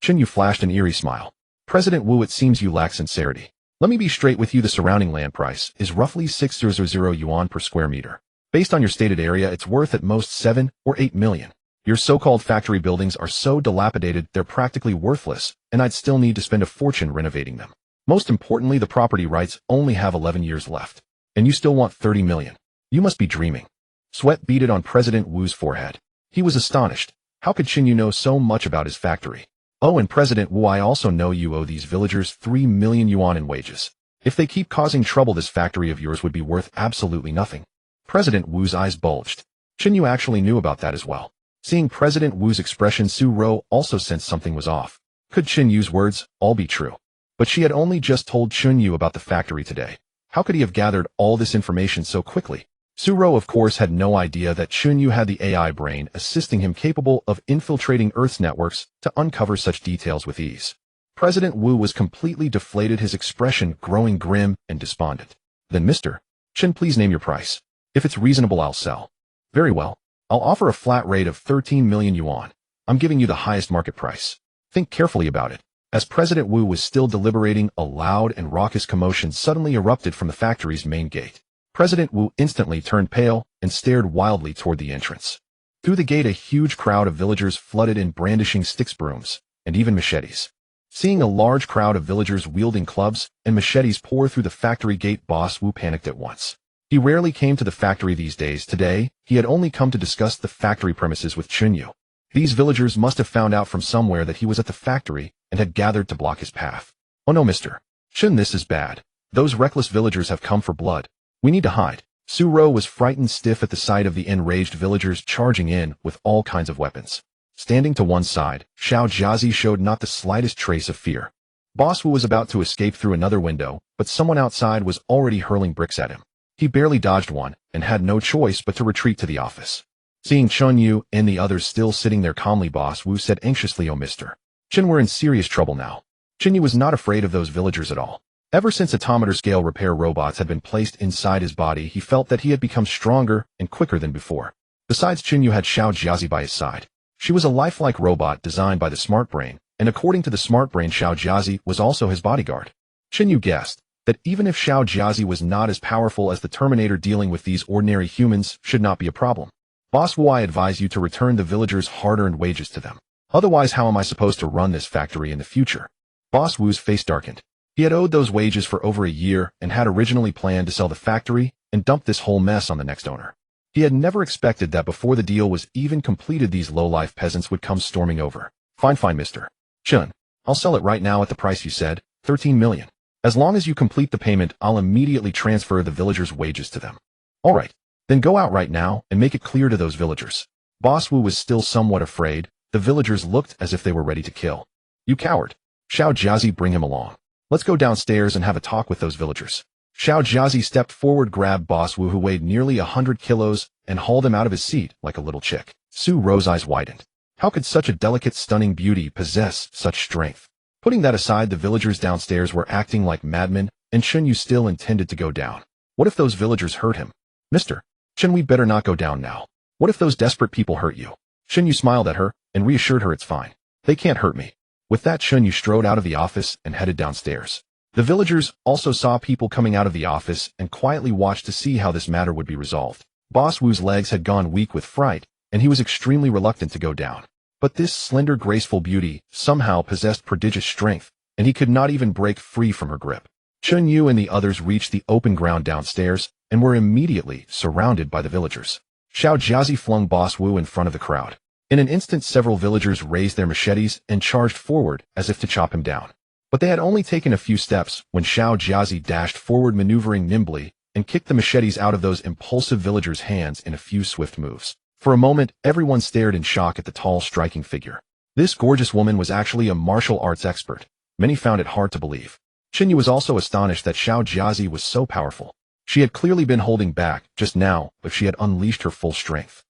[SPEAKER 1] Chen Yu flashed an eerie smile. President Wu, it seems you lack sincerity. Let me be straight with you, the surrounding land price is roughly 6,000 yuan per square meter. Based on your stated area, it's worth at most 7 or 8 million. Your so-called factory buildings are so dilapidated they're practically worthless, and I'd still need to spend a fortune renovating them. Most importantly, the property rights only have 11 years left. And you still want 30 million. You must be dreaming. Sweat beaded on President Wu's forehead. He was astonished. How could Chen Yu know so much about his factory? Oh, and President Wu, I also know you owe these villagers 3 million yuan in wages. If they keep causing trouble, this factory of yours would be worth absolutely nothing. President Wu's eyes bulged. Chen Yu actually knew about that as well. Seeing President Wu's expression, Su Ro also sensed something was off. Could Chen Yu's words all be true? But she had only just told Chen Yu about the factory today. How could he have gathered all this information so quickly? Su Ro, of course, had no idea that Chen Yu had the AI brain assisting him, capable of infiltrating Earth's networks to uncover such details with ease. President Wu was completely deflated, his expression growing grim and despondent. Then, Mr. Chen, please name your price. If it's reasonable, I'll sell. Very well. I'll offer a flat rate of 13 million yuan. I'm giving you the highest market price. Think carefully about it. As President Wu was still deliberating, a loud and raucous commotion suddenly erupted from the factory's main gate. President Wu instantly turned pale and stared wildly toward the entrance. Through the gate, a huge crowd of villagers flooded in, brandishing sticks, brooms, and even machetes. Seeing a large crowd of villagers wielding clubs and machetes pour through the factory gate, Boss Wu panicked at once. He rarely came to the factory these days. Today, he had only come to discuss the factory premises with Chen Yu. These villagers must have found out from somewhere that he was at the factory and had gathered to block his path. Oh no, Mr. Chen, this is bad. Those reckless villagers have come for blood. We need to hide. Su Ro was frightened stiff at the sight of the enraged villagers charging in with all kinds of weapons. Standing to one side, Xiao Jiazi showed not the slightest trace of fear. Boss Wu was about to escape through another window, but someone outside was already hurling bricks at him. He barely dodged one and had no choice but to retreat to the office. Seeing Chen Yu and the others still sitting there calmly, Boss Wu said anxiously, "Oh, Mr. Chen, we're in serious trouble now." Chen Yu was not afraid of those villagers at all. Ever since automator-scale repair robots had been placed inside his body, he felt that he had become stronger and quicker than before. Besides, Chen Yu had Xiao Jiazi by his side. She was a lifelike robot designed by the Smart Brain, and according to the Smart Brain, Xiao Jiazi was also his bodyguard. Chen Yu guessed that even if Xiao Jiazi was not as powerful as the Terminator, dealing with these ordinary humans should not be a problem. Boss Wu, I advise you to return the villagers' hard-earned wages to them. Otherwise, how am I supposed to run this factory in the future? Boss Wu's face darkened. He had owed those wages for over a year and had originally planned to sell the factory and dump this whole mess on the next owner. He had never expected that before the deal was even completed, these low-life peasants would come storming over. Fine, Mr. Chen. I'll sell it right now at the price you said, 13 million. As long as you complete the payment, I'll immediately transfer the villagers' wages to them. All right. Then go out right now and make it clear to those villagers. Boss Wu was still somewhat afraid. The villagers looked as if they were ready to kill. You coward. Xiao Jiazi, bring him along. Let's go downstairs and have a talk with those villagers. Xiao Jiazi stepped forward, grabbed Boss Wu, who weighed nearly 100 kilos, and hauled him out of his seat like a little chick. Su Ro's eyes widened. How could such a delicate, stunning beauty possess such strength? Putting that aside, the villagers downstairs were acting like madmen, and Chen Yu still intended to go down. What if those villagers hurt him? Mr. Chen, we better not go down now. What if those desperate people hurt you? Chen Yu smiled at her and reassured her, it's fine. They can't hurt me. With that, Chen Yu strode out of the office and headed downstairs. The villagers also saw people coming out of the office and quietly watched to see how this matter would be resolved. Boss Wu's legs had gone weak with fright, and he was extremely reluctant to go down. But this slender, graceful beauty somehow possessed prodigious strength, and he could not even break free from her grip. Chen Yu and the others reached the open ground downstairs and were immediately surrounded by the villagers. Xiao Jiazi flung Boss Wu in front of the crowd. In an instant, several villagers raised their machetes and charged forward as if to chop him down. But they had only taken a few steps when Xiao Jiazi dashed forward, maneuvering nimbly, and kicked the machetes out of those impulsive villagers' hands in a few swift moves. For a moment, everyone stared in shock at the tall, striking figure. This gorgeous woman was actually a martial arts expert. Many found it hard to believe. Chen Yu was also astonished that Xiao Jiazi was so powerful. She had clearly been holding back just now, but she had unleashed her full strength.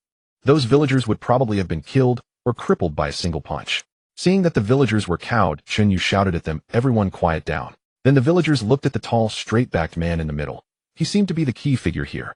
[SPEAKER 1] those villagers would probably have been killed or crippled by a single punch. Seeing that the villagers were cowed, Chen Yu shouted at them, "Everyone quiet down." Then the villagers looked at the tall, straight-backed man in the middle. He seemed to be the key figure here.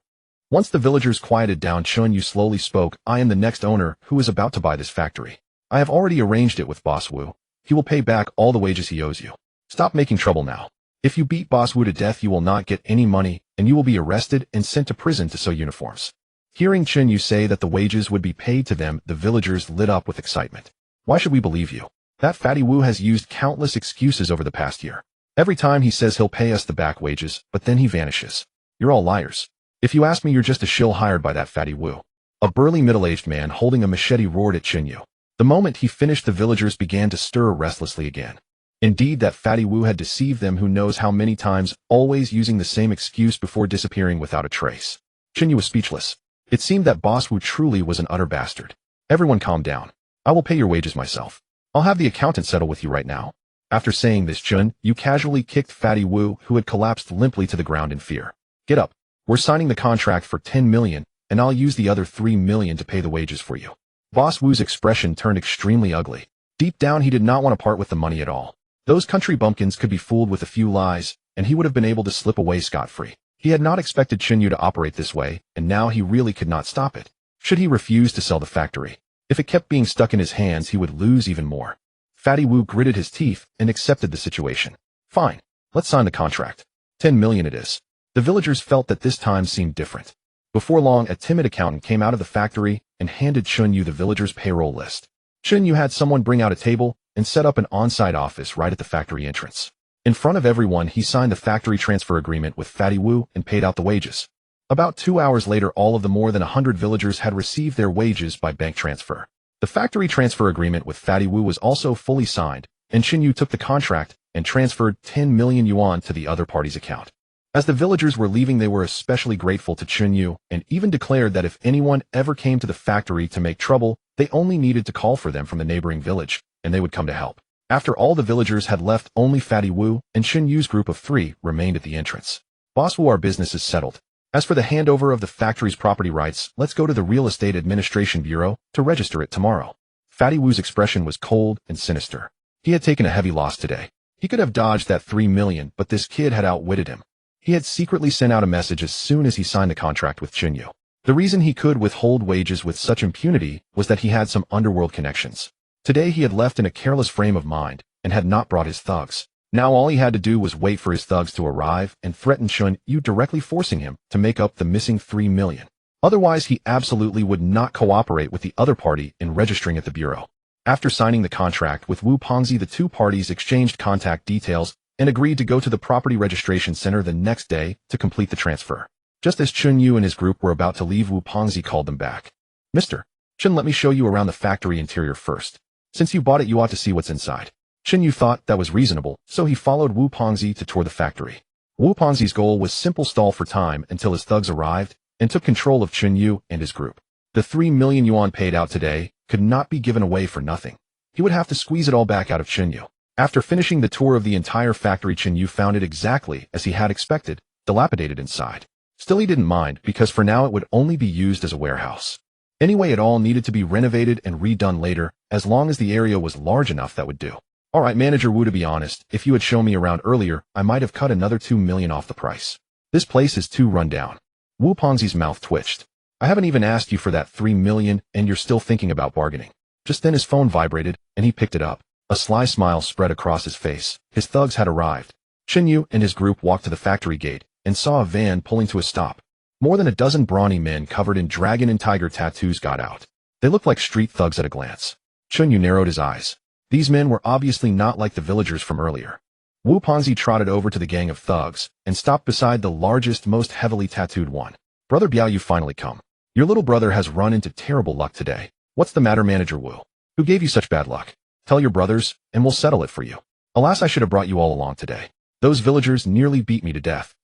[SPEAKER 1] Once the villagers quieted down, Chen Yu slowly spoke, "I am the next owner who is about to buy this factory. I have already arranged it with Boss Wu. He will pay back all the wages he owes you. Stop making trouble now. If you beat Boss Wu to death, you will not get any money, and you will be arrested and sent to prison to sew uniforms." Hearing Chen Yu say that the wages would be paid to them, the villagers lit up with excitement. "Why should we believe you? That fatty Wu has used countless excuses over the past year. Every time he says he'll pay us the back wages, but then he vanishes. You're all liars. If you ask me, you're just a shill hired by that fatty Wu." A burly middle-aged man holding a machete roared at Chen Yu. The moment he finished, the villagers began to stir restlessly again. Indeed, that fatty Wu had deceived them who knows how many times, always using the same excuse before disappearing without a trace. Chen Yu was speechless. It seemed that Boss Wu truly was an utter bastard. "Everyone calm down. I will pay your wages myself. I'll have the accountant settle with you right now." After saying this, Chen Yu casually kicked fatty Wu, who had collapsed limply to the ground in fear. "Get up. We're signing the contract for 10 million, and I'll use the other 3 million to pay the wages for you." Boss Wu's expression turned extremely ugly. Deep down, he did not want to part with the money at all. Those country bumpkins could be fooled with a few lies, and he would have been able to slip away scot-free. He had not expected Chen Yu to operate this way, and now he really could not stop it. Should he refuse to sell the factory? If it kept being stuck in his hands, he would lose even more. Fatty Wu gritted his teeth and accepted the situation. "Fine. Let's sign the contract. 10 million it is." The villagers felt that this time seemed different. Before long, a timid accountant came out of the factory and handed Chen Yu the villagers' payroll list. Chen Yu had someone bring out a table and set up an on-site office right at the factory entrance. In front of everyone, he signed the factory transfer agreement with Fatty Wu and paid out the wages. About 2 hours later, all of the more than 100 villagers had received their wages by bank transfer. The factory transfer agreement with Fatty Wu was also fully signed, and Chen Yu took the contract and transferred 10 million yuan to the other party's account. As the villagers were leaving, they were especially grateful to Chen Yu and even declared that if anyone ever came to the factory to make trouble, they only needed to call for them from the neighboring village, and they would come to help. After all the villagers had left, only Fatty Wu and Chen Yu's group of 3 remained at the entrance. "Boss Wu, our business is settled. As for the handover of the factory's property rights, let's go to the Real Estate Administration Bureau to register it tomorrow." Fatty Wu's expression was cold and sinister. He had taken a heavy loss today. He could have dodged that 3 million, but this kid had outwitted him. He had secretly sent out a message as soon as he signed the contract with Chen Yu. The reason he could withhold wages with such impunity was that he had some underworld connections. Today he had left in a careless frame of mind and had not brought his thugs. Now all he had to do was wait for his thugs to arrive and threaten Chen Yu, directly forcing him to make up the missing 3 million. Otherwise, he absolutely would not cooperate with the other party in registering at the bureau. After signing the contract with Wu Pengzi, the two parties exchanged contact details and agreed to go to the property registration center the next day to complete the transfer. Just as Chen Yu and his group were about to leave, Wu Pengzi called them back. "Mr. Chen, let me show you around the factory interior first. Since you bought it, you ought to see what's inside." Chen Yu thought that was reasonable, so he followed Wu Pengzi to tour the factory. Wu Pengzi's goal was simple: stall for time until his thugs arrived and took control of Chen Yu and his group. The 3 million yuan paid out today could not be given away for nothing. He would have to squeeze it all back out of Chen Yu. After finishing the tour of the entire factory, Chen Yu found it exactly as he had expected, dilapidated inside. Still, he didn't mind, because for now it would only be used as a warehouse. Anyway, it all needed to be renovated and redone later, as long as the area was large enough. That would do. "Alright, Manager Wu, to be honest, if you had shown me around earlier, I might have cut another 2 million off the price. This place is too run down." Wu Pengzi's mouth twitched. "I haven't even asked you for that 3 million, and you're still thinking about bargaining." Just then his phone vibrated, and he picked it up. A sly smile spread across his face. His thugs had arrived. Chen Yu and his group walked to the factory gate and saw a van pulling to a stop. More than a dozen brawny men covered in dragon and tiger tattoos got out. They looked like street thugs at a glance. Chen Yu narrowed his eyes. These men were obviously not like the villagers from earlier. Wu Pengzi trotted over to the gang of thugs and stopped beside the largest, most heavily tattooed one. "Brother Biao, you finally come. Your little brother has run into terrible luck today. What's the matter, Manager Wu? Who gave you such bad luck? Tell your brothers, and we'll settle it for you. Alas, I should have brought you all along today. Those villagers nearly beat me to death.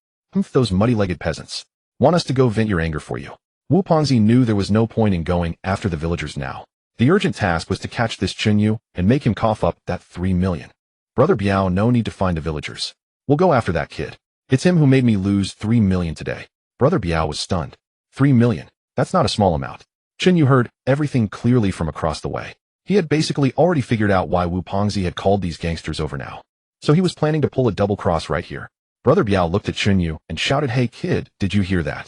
[SPEAKER 1] Those muddy-legged peasants. Want us to go vent your anger for you." Wu Pengzi knew there was no point in going after the villagers now. The urgent task was to catch this Chen Yu and make him cough up that 3 million. "Brother Biao, no need to find the villagers. We'll go after that kid. It's him who made me lose 3 million today." Brother Biao was stunned. 3 million. That's not a small amount. Chen Yu heard everything clearly from across the way. He had basically already figured out why Wu Pengzi had called these gangsters over now. So he was planning to pull a double cross right here. Brother Biao looked at Chen Yu and shouted, "Hey kid, did you hear that?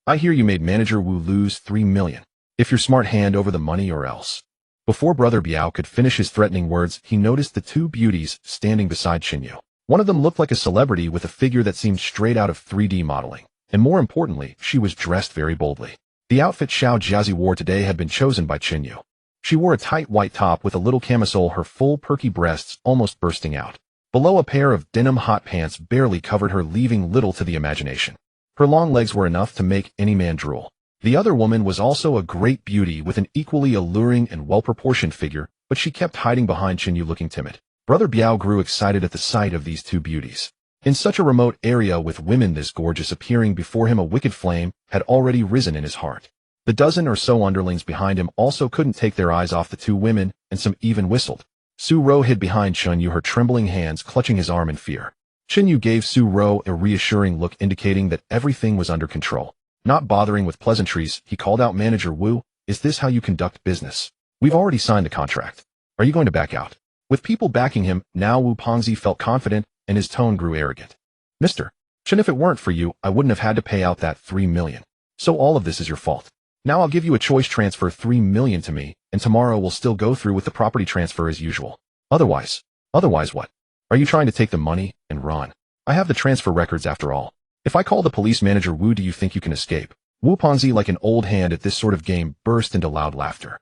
[SPEAKER 1] I hear you made Manager Wu lose 3 million. If you're smart, hand over the money or else." Before Brother Biao could finish his threatening words, he noticed the two beauties standing beside Chen Yu. One of them looked like a celebrity with a figure that seemed straight out of 3D modeling. And more importantly, she was dressed very boldly. The outfit Xiao Jiazi wore today had been chosen by Chen Yu. She wore a tight white top with a little camisole, her full perky breasts almost bursting out. Below, a pair of denim hot pants barely covered her, leaving little to the imagination. Her long legs were enough to make any man drool. The other woman was also a great beauty with an equally alluring and well-proportioned figure, but she kept hiding behind Chen Yu, looking timid. Brother Biao grew excited at the sight of these two beauties. In such a remote area with women this gorgeous appearing before him, a wicked flame had already risen in his heart. The dozen or so underlings behind him also couldn't take their eyes off the two women, and some even whistled. Su Ro hid behind Chen Yu, her trembling hands clutching his arm in fear. Chen Yu gave Su Ro a reassuring look indicating that everything was under control. Not bothering with pleasantries, he called out, "Manager Wu, is this how you conduct business? We've already signed the contract. Are you going to back out?" With people backing him, now Wu Pengzi felt confident, and his tone grew arrogant. "Mr. Chen, if it weren't for you, I wouldn't have had to pay out that 3 million. So all of this is your fault. Now I'll give you a choice transfer, 3 million to me, and tomorrow we'll still go through with the property transfer as usual. Otherwise what? Are you trying to take the money and run? I have the transfer records after all. If I call the police, Manager Wu, do you think you can escape?" Wu Pengzi, like an old hand at this sort of game, burst into loud laughter.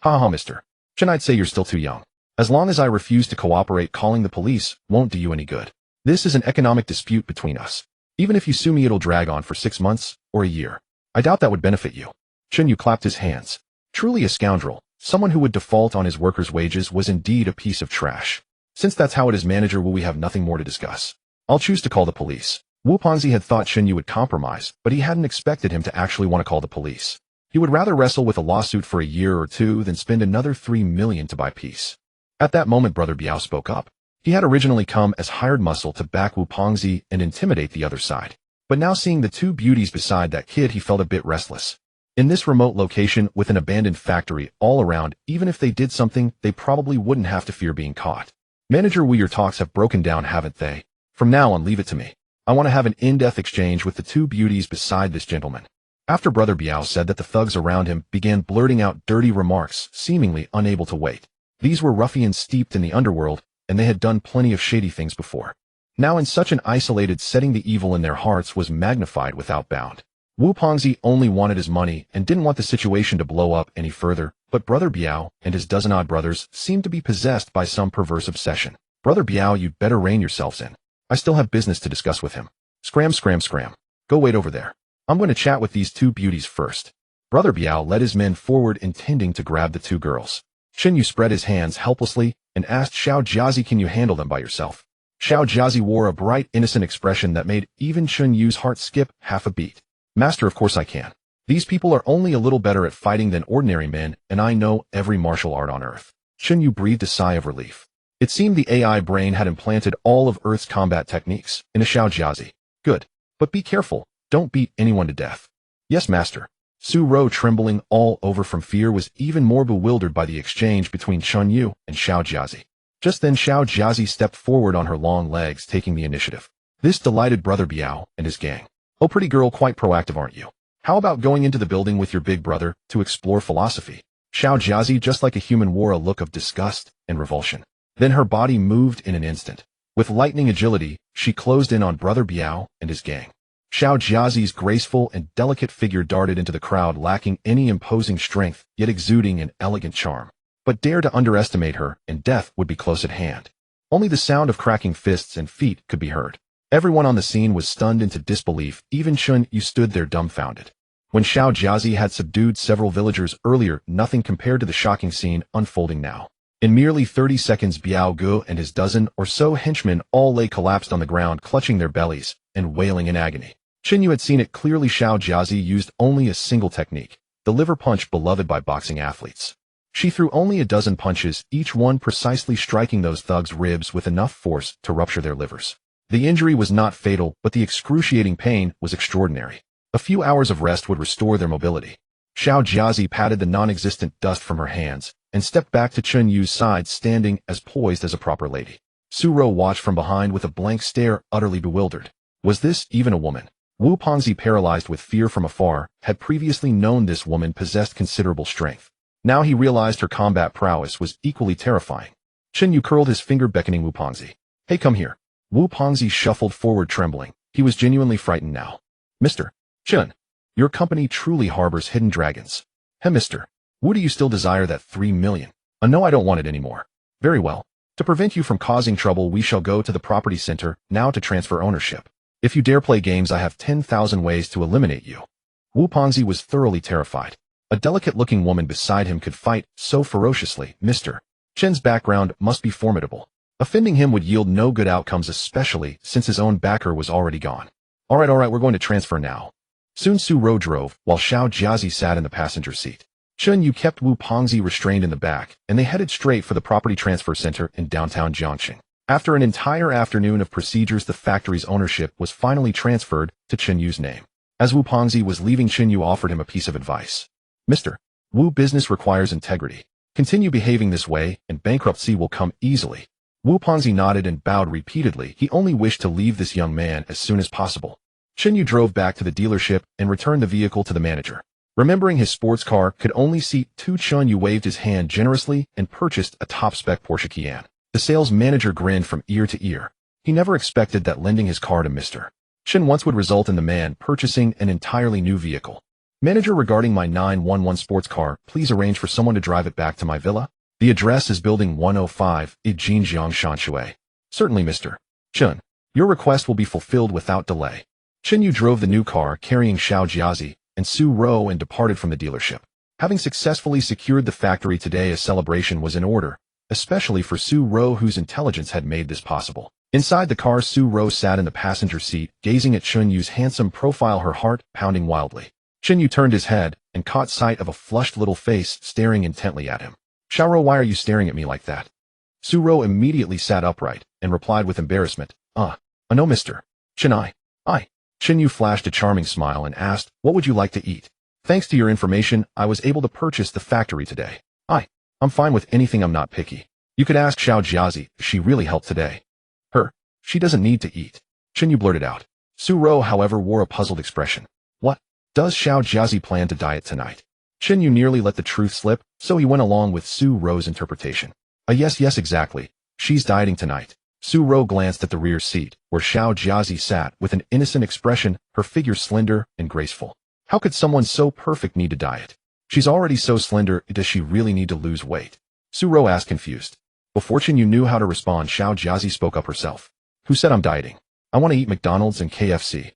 [SPEAKER 1] "Ha ha, Mr. Chen, I'd say you're still too young. As long as I refuse to cooperate, calling the police won't do you any good. This is an economic dispute between us. Even if you sue me, it'll drag on for 6 months or a year. I doubt that would benefit you." Chen Yu clapped his hands. Truly a scoundrel, someone who would default on his workers' wages was indeed a piece of trash. "Since that's how it is, Manager Wu, we have nothing more to discuss. I'll choose to call the police." Wu Pengzi had thought Chen Yu would compromise, but he hadn't expected him to actually want to call the police. He would rather wrestle with a lawsuit for a year or two than spend another 3 million to buy peace. At that moment, Brother Biao spoke up. He had originally come as hired muscle to back Wu Pengzi and intimidate the other side. But now, seeing the two beauties beside that kid, he felt a bit restless. In this remote location with an abandoned factory all around, even if they did something, they probably wouldn't have to fear being caught. "Manager Wu, your talks have broken down, haven't they? From now on, leave it to me. I want to have an in-depth exchange with the two beauties beside this gentleman." After Brother Biao said that, the thugs around him began blurting out dirty remarks, seemingly unable to wait. These were ruffians steeped in the underworld, and they had done plenty of shady things before. Now, in such an isolated setting, the evil in their hearts was magnified without bound. Wu Pengzi only wanted his money and didn't want the situation to blow up any further, but Brother Biao and his dozen-odd brothers seemed to be possessed by some perverse obsession. "Brother Biao, you'd better rein yourselves in. I still have business to discuss with him. Scram, scram, scram. Go wait over there. I'm going to chat with these two beauties first." Brother Biao led his men forward, intending to grab the two girls. Chen Yu spread his hands helplessly and asked Xiao Jiazi, "Can you handle them by yourself?" Xiao Jiazi wore a bright, innocent expression that made even Chen Yu's heart skip half a beat. "Master, of course I can. These people are only a little better at fighting than ordinary men, and I know every martial art on Earth." Chen Yu breathed a sigh of relief. It seemed the AI brain had implanted all of Earth's combat techniques in a Xiao Jiazi. "Good. But be careful. Don't beat anyone to death." "Yes, Master." Su Ro, trembling all over from fear, was even more bewildered by the exchange between Chen Yu and Xiao Jiazi. Just then, Xiao Jiazi stepped forward on her long legs, taking the initiative. This delighted Brother Biao and his gang. "Oh, pretty girl, quite proactive, aren't you? How about going into the building with your big brother to explore philosophy?" Xiao Jiazi, just like a human, wore a look of disgust and revulsion. Then her body moved in an instant. With lightning agility, she closed in on Brother Biao and his gang. Xiao Jiazi's graceful and delicate figure darted into the crowd, lacking any imposing strength, yet exuding an elegant charm. But dare to underestimate her, and death would be close at hand. Only the sound of cracking fists and feet could be heard. Everyone on the scene was stunned into disbelief. Even Chen Yu stood there dumbfounded. When Xiao Jiazi had subdued several villagers earlier, nothing compared to the shocking scene unfolding now. In merely 30 seconds, Biao Gu and his dozen or so henchmen all lay collapsed on the ground, clutching their bellies and wailing in agony. Chen Yu had seen it clearly. Xiao Jiazi used only a single technique, the liver punch beloved by boxing athletes. She threw only a dozen punches, each one precisely striking those thugs' ribs with enough force to rupture their livers. The injury was not fatal, but the excruciating pain was extraordinary. A few hours of rest would restore their mobility. Xiao Jiazi patted the non-existent dust from her hands and stepped back to Chen Yu's side, standing as poised as a proper lady. Su Rou watched from behind with a blank stare, utterly bewildered. Was this even a woman? Wu Pengzi, paralyzed with fear from afar, had previously known this woman possessed considerable strength. Now he realized her combat prowess was equally terrifying. Chen Yu curled his finger, beckoning Wu Pengzi. Hey, come here. Wu Pengzi shuffled forward, trembling. He was genuinely frightened now. Mr. Chen, your company truly harbors hidden dragons. Hey, Mr. Wu, do you still desire that 3 million? No, I don't want it anymore. Very well. To prevent you from causing trouble, we shall go to the property center now to transfer ownership. If you dare play games, I have 10,000 ways to eliminate you. Wu Pengzi was thoroughly terrified. A delicate-looking woman beside him could fight so ferociously. Mr. Chen's background must be formidable. Offending him would yield no good outcomes, especially since his own backer was already gone. All right, we're going to transfer now. Soon Su Rou drove, while Xiao Jiazi sat in the passenger seat. Chen Yu kept Wu Pengzi restrained in the back, and they headed straight for the property transfer center in downtown Jiangxing. After an entire afternoon of procedures, the factory's ownership was finally transferred to Chen Yu's name. As Wu Pengzi was leaving, Chen Yu offered him a piece of advice. Mr. Wu, business requires integrity. Continue behaving this way, and bankruptcy will come easily. Wu Pengzi nodded and bowed repeatedly. He only wished to leave this young man as soon as possible. Chen Yu drove back to the dealership and returned the vehicle to the manager. Remembering his sports car could only seat two, Chen Yu waved his hand generously and purchased a top-spec Porsche Cayenne. The sales manager grinned from ear to ear. He never expected that lending his car to Mr. Chen once would result in the man purchasing an entirely new vehicle. Manager, regarding my 911 sports car, please arrange for someone to drive it back to my villa. The address is Building 105, Jinjiang Shanshui. Certainly, Mr. Chen. Your request will be fulfilled without delay. Chen Yu drove the new car, carrying Xiao Jiazi and Su Rou, and departed from the dealership. Having successfully secured the factory today, a celebration was in order, especially for Su Rou, whose intelligence had made this possible. Inside the car, Su Rou sat in the passenger seat, gazing at Chen Yu's handsome profile, her heart pounding wildly. Chen Yu turned his head and caught sight of a flushed little face staring intently at him. Xiao Rou, why are you staring at me like that? Su Rou immediately sat upright and replied with embarrassment. No, Mr. Chen, I. Chen Yu flashed a charming smile and asked, what would you like to eat? Thanks to your information, I was able to purchase the factory today. I'm fine with anything, I'm not picky. You could ask Xiao Jiazi, she really helped today. She doesn't need to eat. Chen Yu blurted out. Su Rou, however, wore a puzzled expression. What? Does Xiao Jiazi plan to diet tonight? Chen Yu nearly let the truth slip, so he went along with Su Rou's interpretation. Yes, exactly. She's dieting tonight. Su Rou glanced at the rear seat, where Xiao Jiazi sat with an innocent expression, her figure slender and graceful. How could someone so perfect need to diet? She's already so slender, does she really need to lose weight? Su Rou asked, confused. Before Chen Yu knew how to respond, Xiao Jiazi spoke up herself. Who said I'm dieting? I want to eat McDonald's and KFC.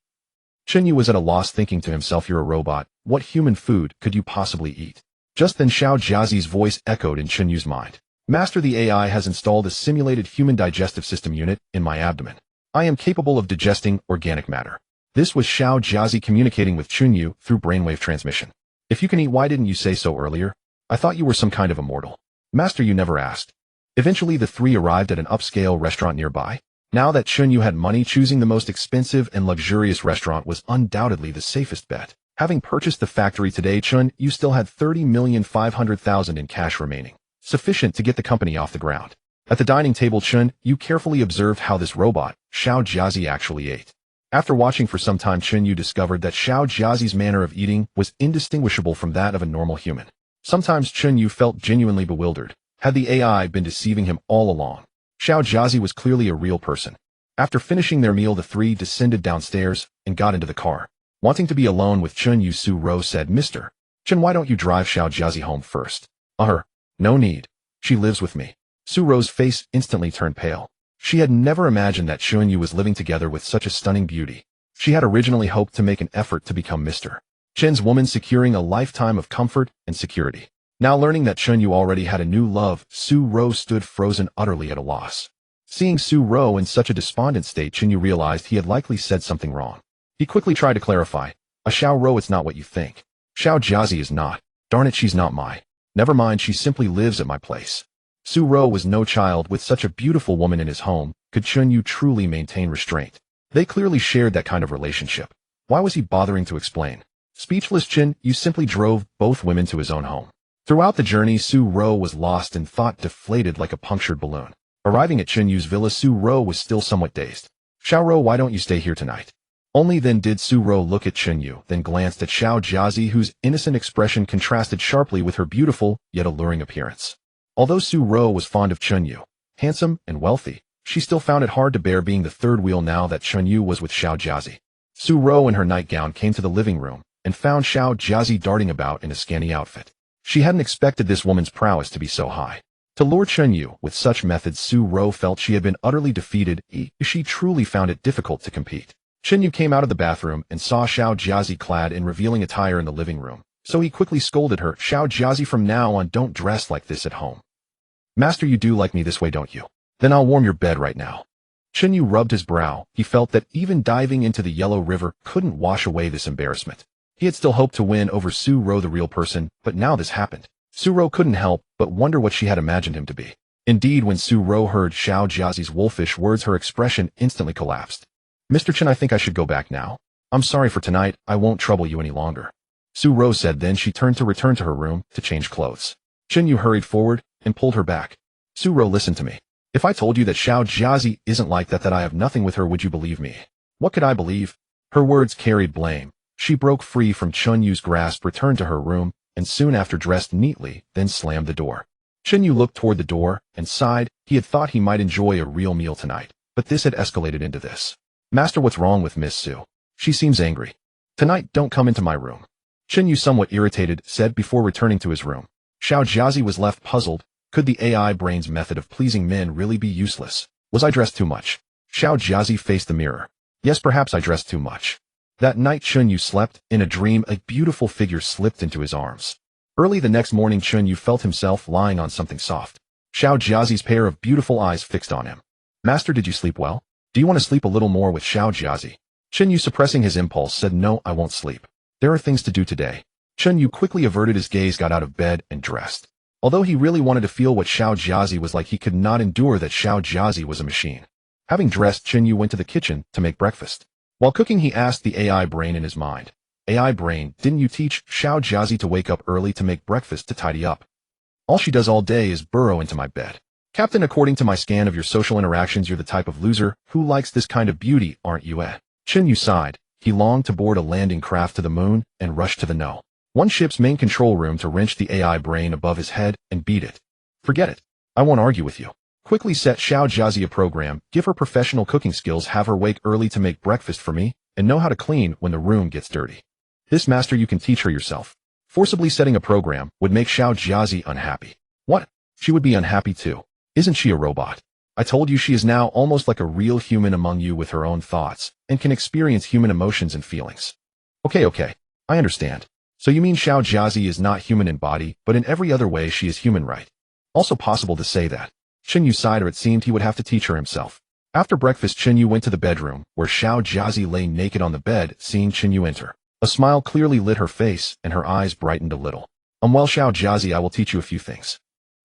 [SPEAKER 1] Chen Yu was at a loss, thinking to himself, you're a robot. What human food could you possibly eat? Just then Xiao Jiazi's voice echoed in Chen Yu's mind. Master, the AI has installed a simulated human digestive system unit in my abdomen. I am capable of digesting organic matter. This was Xiao Jiazi communicating with Chen Yu through brainwave transmission. If you can eat, why didn't you say so earlier? I thought you were some kind of immortal. Master, you never asked. Eventually the three arrived at an upscale restaurant nearby. Now that Chen Yu had money, choosing the most expensive and luxurious restaurant was undoubtedly the safest bet. Having purchased the factory today, Chen Yu still had 30,500,000 in cash remaining, sufficient to get the company off the ground. At the dining table, Chen Yu carefully observed how this robot, Xiao Jiazi, actually ate. After watching for some time, Chen Yu discovered that Xiao Jiazi's manner of eating was indistinguishable from that of a normal human. Sometimes Chen Yu felt genuinely bewildered. Had the AI been deceiving him all along? Xiao Jiazi was clearly a real person. After finishing their meal, the three descended downstairs and got into the car. Wanting to be alone with Chen Yu, Su Rou said, Mr. Chen, why don't you drive Xiao Jiazi home first? No need. She lives with me. Su Rou's face instantly turned pale. She had never imagined that Chen Yu was living together with such a stunning beauty. She had originally hoped to make an effort to become Mr. Chen's woman, securing a lifetime of comfort and security. Now learning that Chen Yu already had a new love, Su Rou stood frozen, utterly at a loss. Seeing Su Rou in such a despondent state, Chen Yu realized he had likely said something wrong. He quickly tried to clarify. Xiao Rou, it's not what you think. Xiao Jiazi is not. Darn it, she's not my. Never mind, she simply lives at my place. Su Rou was no child. With such a beautiful woman in his home, could Chen Yu truly maintain restraint? They clearly shared that kind of relationship. Why was he bothering to explain? Speechless, Chen Yu simply drove both women to his own home. Throughout the journey, Su Ro was lost and thought deflated like a punctured balloon. Arriving at Chen Yu's villa, Su Ro was still somewhat dazed. Xiao Ro, why don't you stay here tonight? Only then did Su Ro look at Chen Yu, then glanced at Xiao Jiazi, whose innocent expression contrasted sharply with her beautiful, yet alluring appearance. Although Su Ro was fond of Chen Yu, handsome and wealthy, she still found it hard to bear being the third wheel now that Chen Yu was with Xiao Jiazi. Su Ro in her nightgown came to the living room and found Xiao Jiazi darting about in a scanty outfit. She hadn't expected this woman's prowess to be so high. To lure Chen Yu with such methods, Su Ro felt she had been utterly defeated. She truly found it difficult to compete. Chen Yu came out of the bathroom and saw Xiao Jiazi clad in revealing attire in the living room, so he quickly scolded her. Xiao Jiazi, from now on don't dress like this at home. Master, you do like me this way, don't you? Then I'll warm your bed right now. Chen Yu rubbed his brow. He felt that even diving into the Yellow River couldn't wash away this embarrassment. He had still hoped to win over Su Ro, the real person, but now this happened. Su Ro couldn't help but wonder what she had imagined him to be. Indeed, when Su Ro heard Xiao Jiazi's wolfish words, her expression instantly collapsed. Mr. Chen, I think I should go back now. I'm sorry for tonight, I won't trouble you any longer. Su Ro said, then she turned to return to her room to change clothes. Chen Yu hurried forward and pulled her back. Su Ro, listen to me. If I told you that Xiao Jiazi isn't like that I have nothing with her, would you believe me? What could I believe? Her words carried blame. She broke free from Chen Yu's grasp, returned to her room, and soon after dressed neatly, then slammed the door. Chen Yu looked toward the door and sighed. He had thought he might enjoy a real meal tonight, but this had escalated into this. Master, what's wrong with Miss Su? She seems angry. Tonight, don't come into my room. Chen Yu, somewhat irritated, said before returning to his room. Xiao Jiazi was left puzzled. Could the AI brain's method of pleasing men really be useless? Was I dressed too much? Xiao Jiazi faced the mirror. Yes, perhaps I dressed too much. That night Chen Yu slept. In a dream, a beautiful figure slipped into his arms. Early the next morning, Chen Yu felt himself lying on something soft. Xiao Jiazi's pair of beautiful eyes fixed on him. Master, did you sleep well? Do you want to sleep a little more with Xiao Jiazi? Chen Yu, suppressing his impulse, said, no, I won't sleep. There are things to do today. Chen Yu quickly averted his gaze, got out of bed, and dressed. Although he really wanted to feel what Xiao Jiazi was like, he could not endure that Xiao Jiazi was a machine. Having dressed, Chen Yu went to the kitchen to make breakfast. While cooking, he asked the AI brain in his mind, AI brain, didn't you teach Xiao Jiazi to wake up early to make breakfast to tidy up? All she does all day is burrow into my bed. Captain, according to my scan of your social interactions, you're the type of loser who likes this kind of beauty, aren't you? Chen Yu sighed. He longed to board a landing craft to the moon and rush to the one ship's main control room to wrench the AI brain above his head and beat it. Forget it. I won't argue with you. Quickly set Xiao Jiazi a program, give her professional cooking skills, have her wake early to make breakfast for me, and know how to clean when the room gets dirty. This, master, you can teach her yourself. Forcibly setting a program would make Xiao Jiazi unhappy. What? She would be unhappy too. Isn't she a robot? I told you she is now almost like a real human among you with her own thoughts, and can experience human emotions and feelings. Okay, I understand. So you mean Xiao Jiazi is not human in body, but in every other way she is human, right? Also possible to say that. Chen Yu sighed, or it seemed he would have to teach her himself. After breakfast, Chen Yu went to the bedroom, where Xiao Jiazi lay naked on the bed. Seeing Chen Yu enter, a smile clearly lit her face, and her eyes brightened a little. Well, Xiao Jiazi, I will teach you a few things.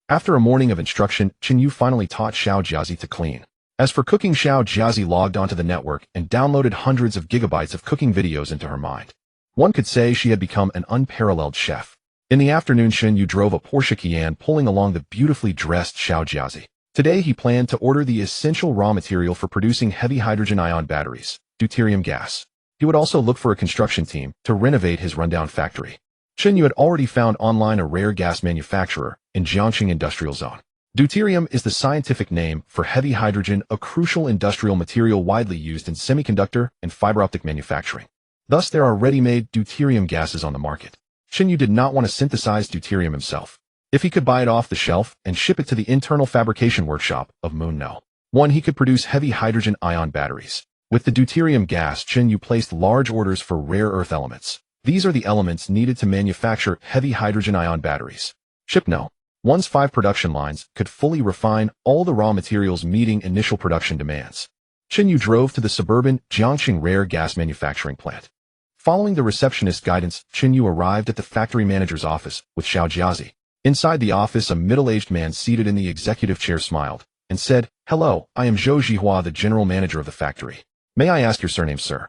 [SPEAKER 1] After a morning of instruction, Chen Yu finally taught Xiao Jiazi to clean. As for cooking, Xiao Jiazi logged onto the network and downloaded hundreds of gigabytes of cooking videos into her mind. One could say she had become an unparalleled chef. In the afternoon, Chen Yu drove a Porsche Cayenne, pulling along the beautifully dressed Xiao Jiazi. Today he planned to order the essential raw material for producing heavy hydrogen ion batteries, deuterium gas. He would also look for a construction team to renovate his rundown factory. Chen Yu had already found online a rare gas manufacturer in Jiangxing Industrial Zone. Deuterium is the scientific name for heavy hydrogen, a crucial industrial material widely used in semiconductor and fiber optic manufacturing. Thus, there are ready-made deuterium gases on the market. Chen Yu did not want to synthesize deuterium himself. If he could buy it off the shelf and ship it to the internal fabrication workshop of Moon No. 1, he could produce heavy hydrogen ion batteries. With the deuterium gas, Chen Yu placed large orders for rare earth elements. These are the elements needed to manufacture heavy hydrogen ion batteries. Ship No. 1's 5 production lines could fully refine all the raw materials, meeting initial production demands. Chen Yu drove to the suburban Jiangxing rare gas manufacturing plant. Following the receptionist's guidance, Chen Yu arrived at the factory manager's office with Xiao Jiazi. Inside the office, a middle-aged man seated in the executive chair smiled and said, "Hello, I am Zhou Jihua, the general manager of the factory. May I ask your surname, sir?"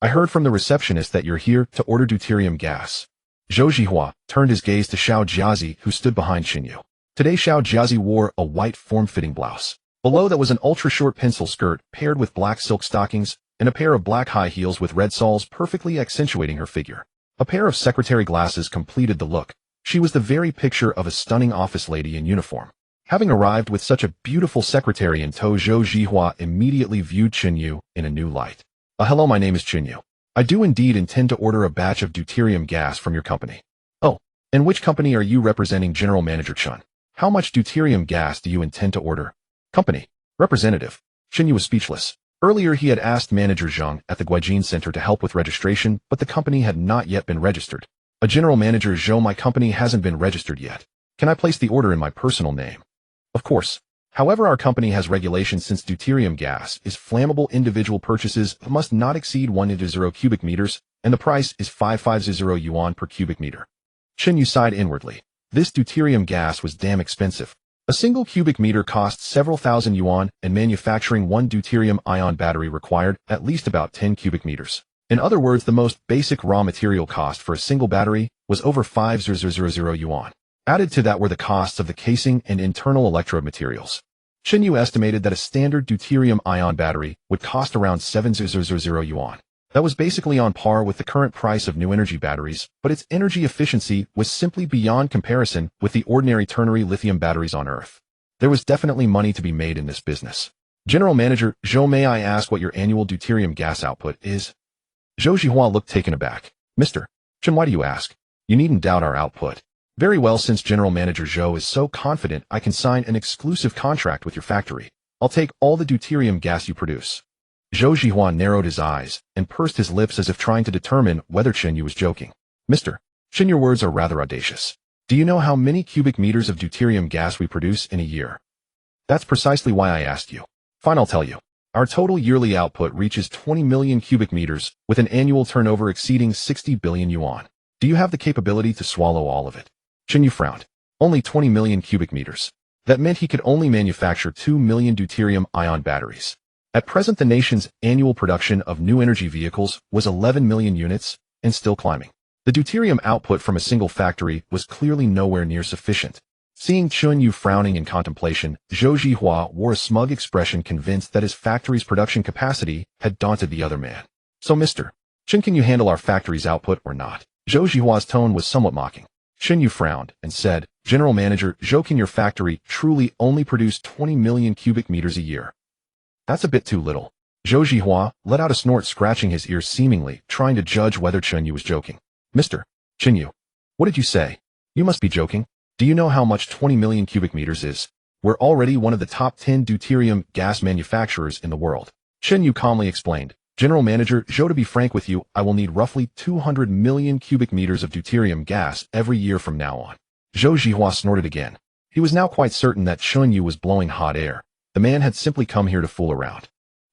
[SPEAKER 1] I heard from the receptionist that you're here to order deuterium gas. Zhou Jihua turned his gaze to Xiao Jiazi, who stood behind Chen Yu. Today Xiao Jiazi wore a white form-fitting blouse. Below that was an ultra-short pencil skirt paired with black silk stockings and a pair of black high heels with red soles perfectly accentuating her figure. A pair of secretary glasses completed the look. She was the very picture of a stunning office lady in uniform. Having arrived with such a beautiful secretary in tow, Zhou Jihua immediately viewed Chen Yu in a new light. Hello, my name is Chen Yu. I do indeed intend to order a batch of deuterium gas from your company. Oh, and which company are you representing, General Manager Chen? How much deuterium gas do you intend to order? Company. Representative. Chen Yu was speechless. Earlier he had asked Manager Zhang at the Guijin Center to help with registration, but the company had not yet been registered. A General Manager Zhou, my company hasn't been registered yet. Can I place the order in my personal name? Of course. However, our company has regulations since deuterium gas is flammable. Individual purchases must not exceed 1 cubic meters, and the price is 550 yuan per cubic meter. Chen Yu sighed inwardly. This deuterium gas was damn expensive. A single cubic meter cost several thousand yuan, and manufacturing one deuterium-ion battery required at least about 10 cubic meters. In other words, the most basic raw material cost for a single battery was over 5,000 yuan. Added to that were the costs of the casing and internal electrode materials. Chen Yu estimated that a standard deuterium-ion battery would cost around 7,000 yuan. That was basically on par with the current price of new energy batteries, but its energy efficiency was simply beyond comparison with the ordinary ternary lithium batteries on Earth. There was definitely money to be made in this business. General Manager Zhou, may I ask what your annual deuterium gas output is? Zhou Jihua looked taken aback. Mr. Chen, why do you ask? You needn't doubt our output. Very well, since General Manager Zhou is so confident, I can sign an exclusive contract with your factory. I'll take all the deuterium gas you produce. Zhou Jihua narrowed his eyes and pursed his lips as if trying to determine whether Chen Yu was joking. Mr. Chen, your words are rather audacious. Do you know how many cubic meters of deuterium gas we produce in a year? That's precisely why I asked you. Fine, I'll tell you. Our total yearly output reaches 20 million cubic meters, with an annual turnover exceeding 60 billion yuan. Do you have the capability to swallow all of it? Chen Yu frowned. Only 20 million cubic meters. That meant he could only manufacture 2 million deuterium-ion batteries. At present, the nation's annual production of new energy vehicles was 11 million units, and still climbing. The deuterium output from a single factory was clearly nowhere near sufficient. Seeing Chen Yu frowning in contemplation, Zhou Jihua wore a smug expression, convinced that his factory's production capacity had daunted the other man. So, Mr. Chen, can you handle our factory's output or not? Zhou Jihua's tone was somewhat mocking. Chen Yu frowned and said, General Manager Zhou, can your factory truly only produce 20 million cubic meters a year? That's a bit too little. Zhou Jihua let out a snort, scratching his ears, seemingly trying to judge whether Chen Yu was joking. Mr. Chen Yu, what did you say? You must be joking. Do you know how much 20 million cubic meters is? We're already one of the top 10 deuterium gas manufacturers in the world. Chen Yu calmly explained. General Manager Zhou, to be frank with you, I will need roughly 200 million cubic meters of deuterium gas every year from now on. Zhou Jihua snorted again. He was now quite certain that Chen Yu was blowing hot air. The man had simply come here to fool around.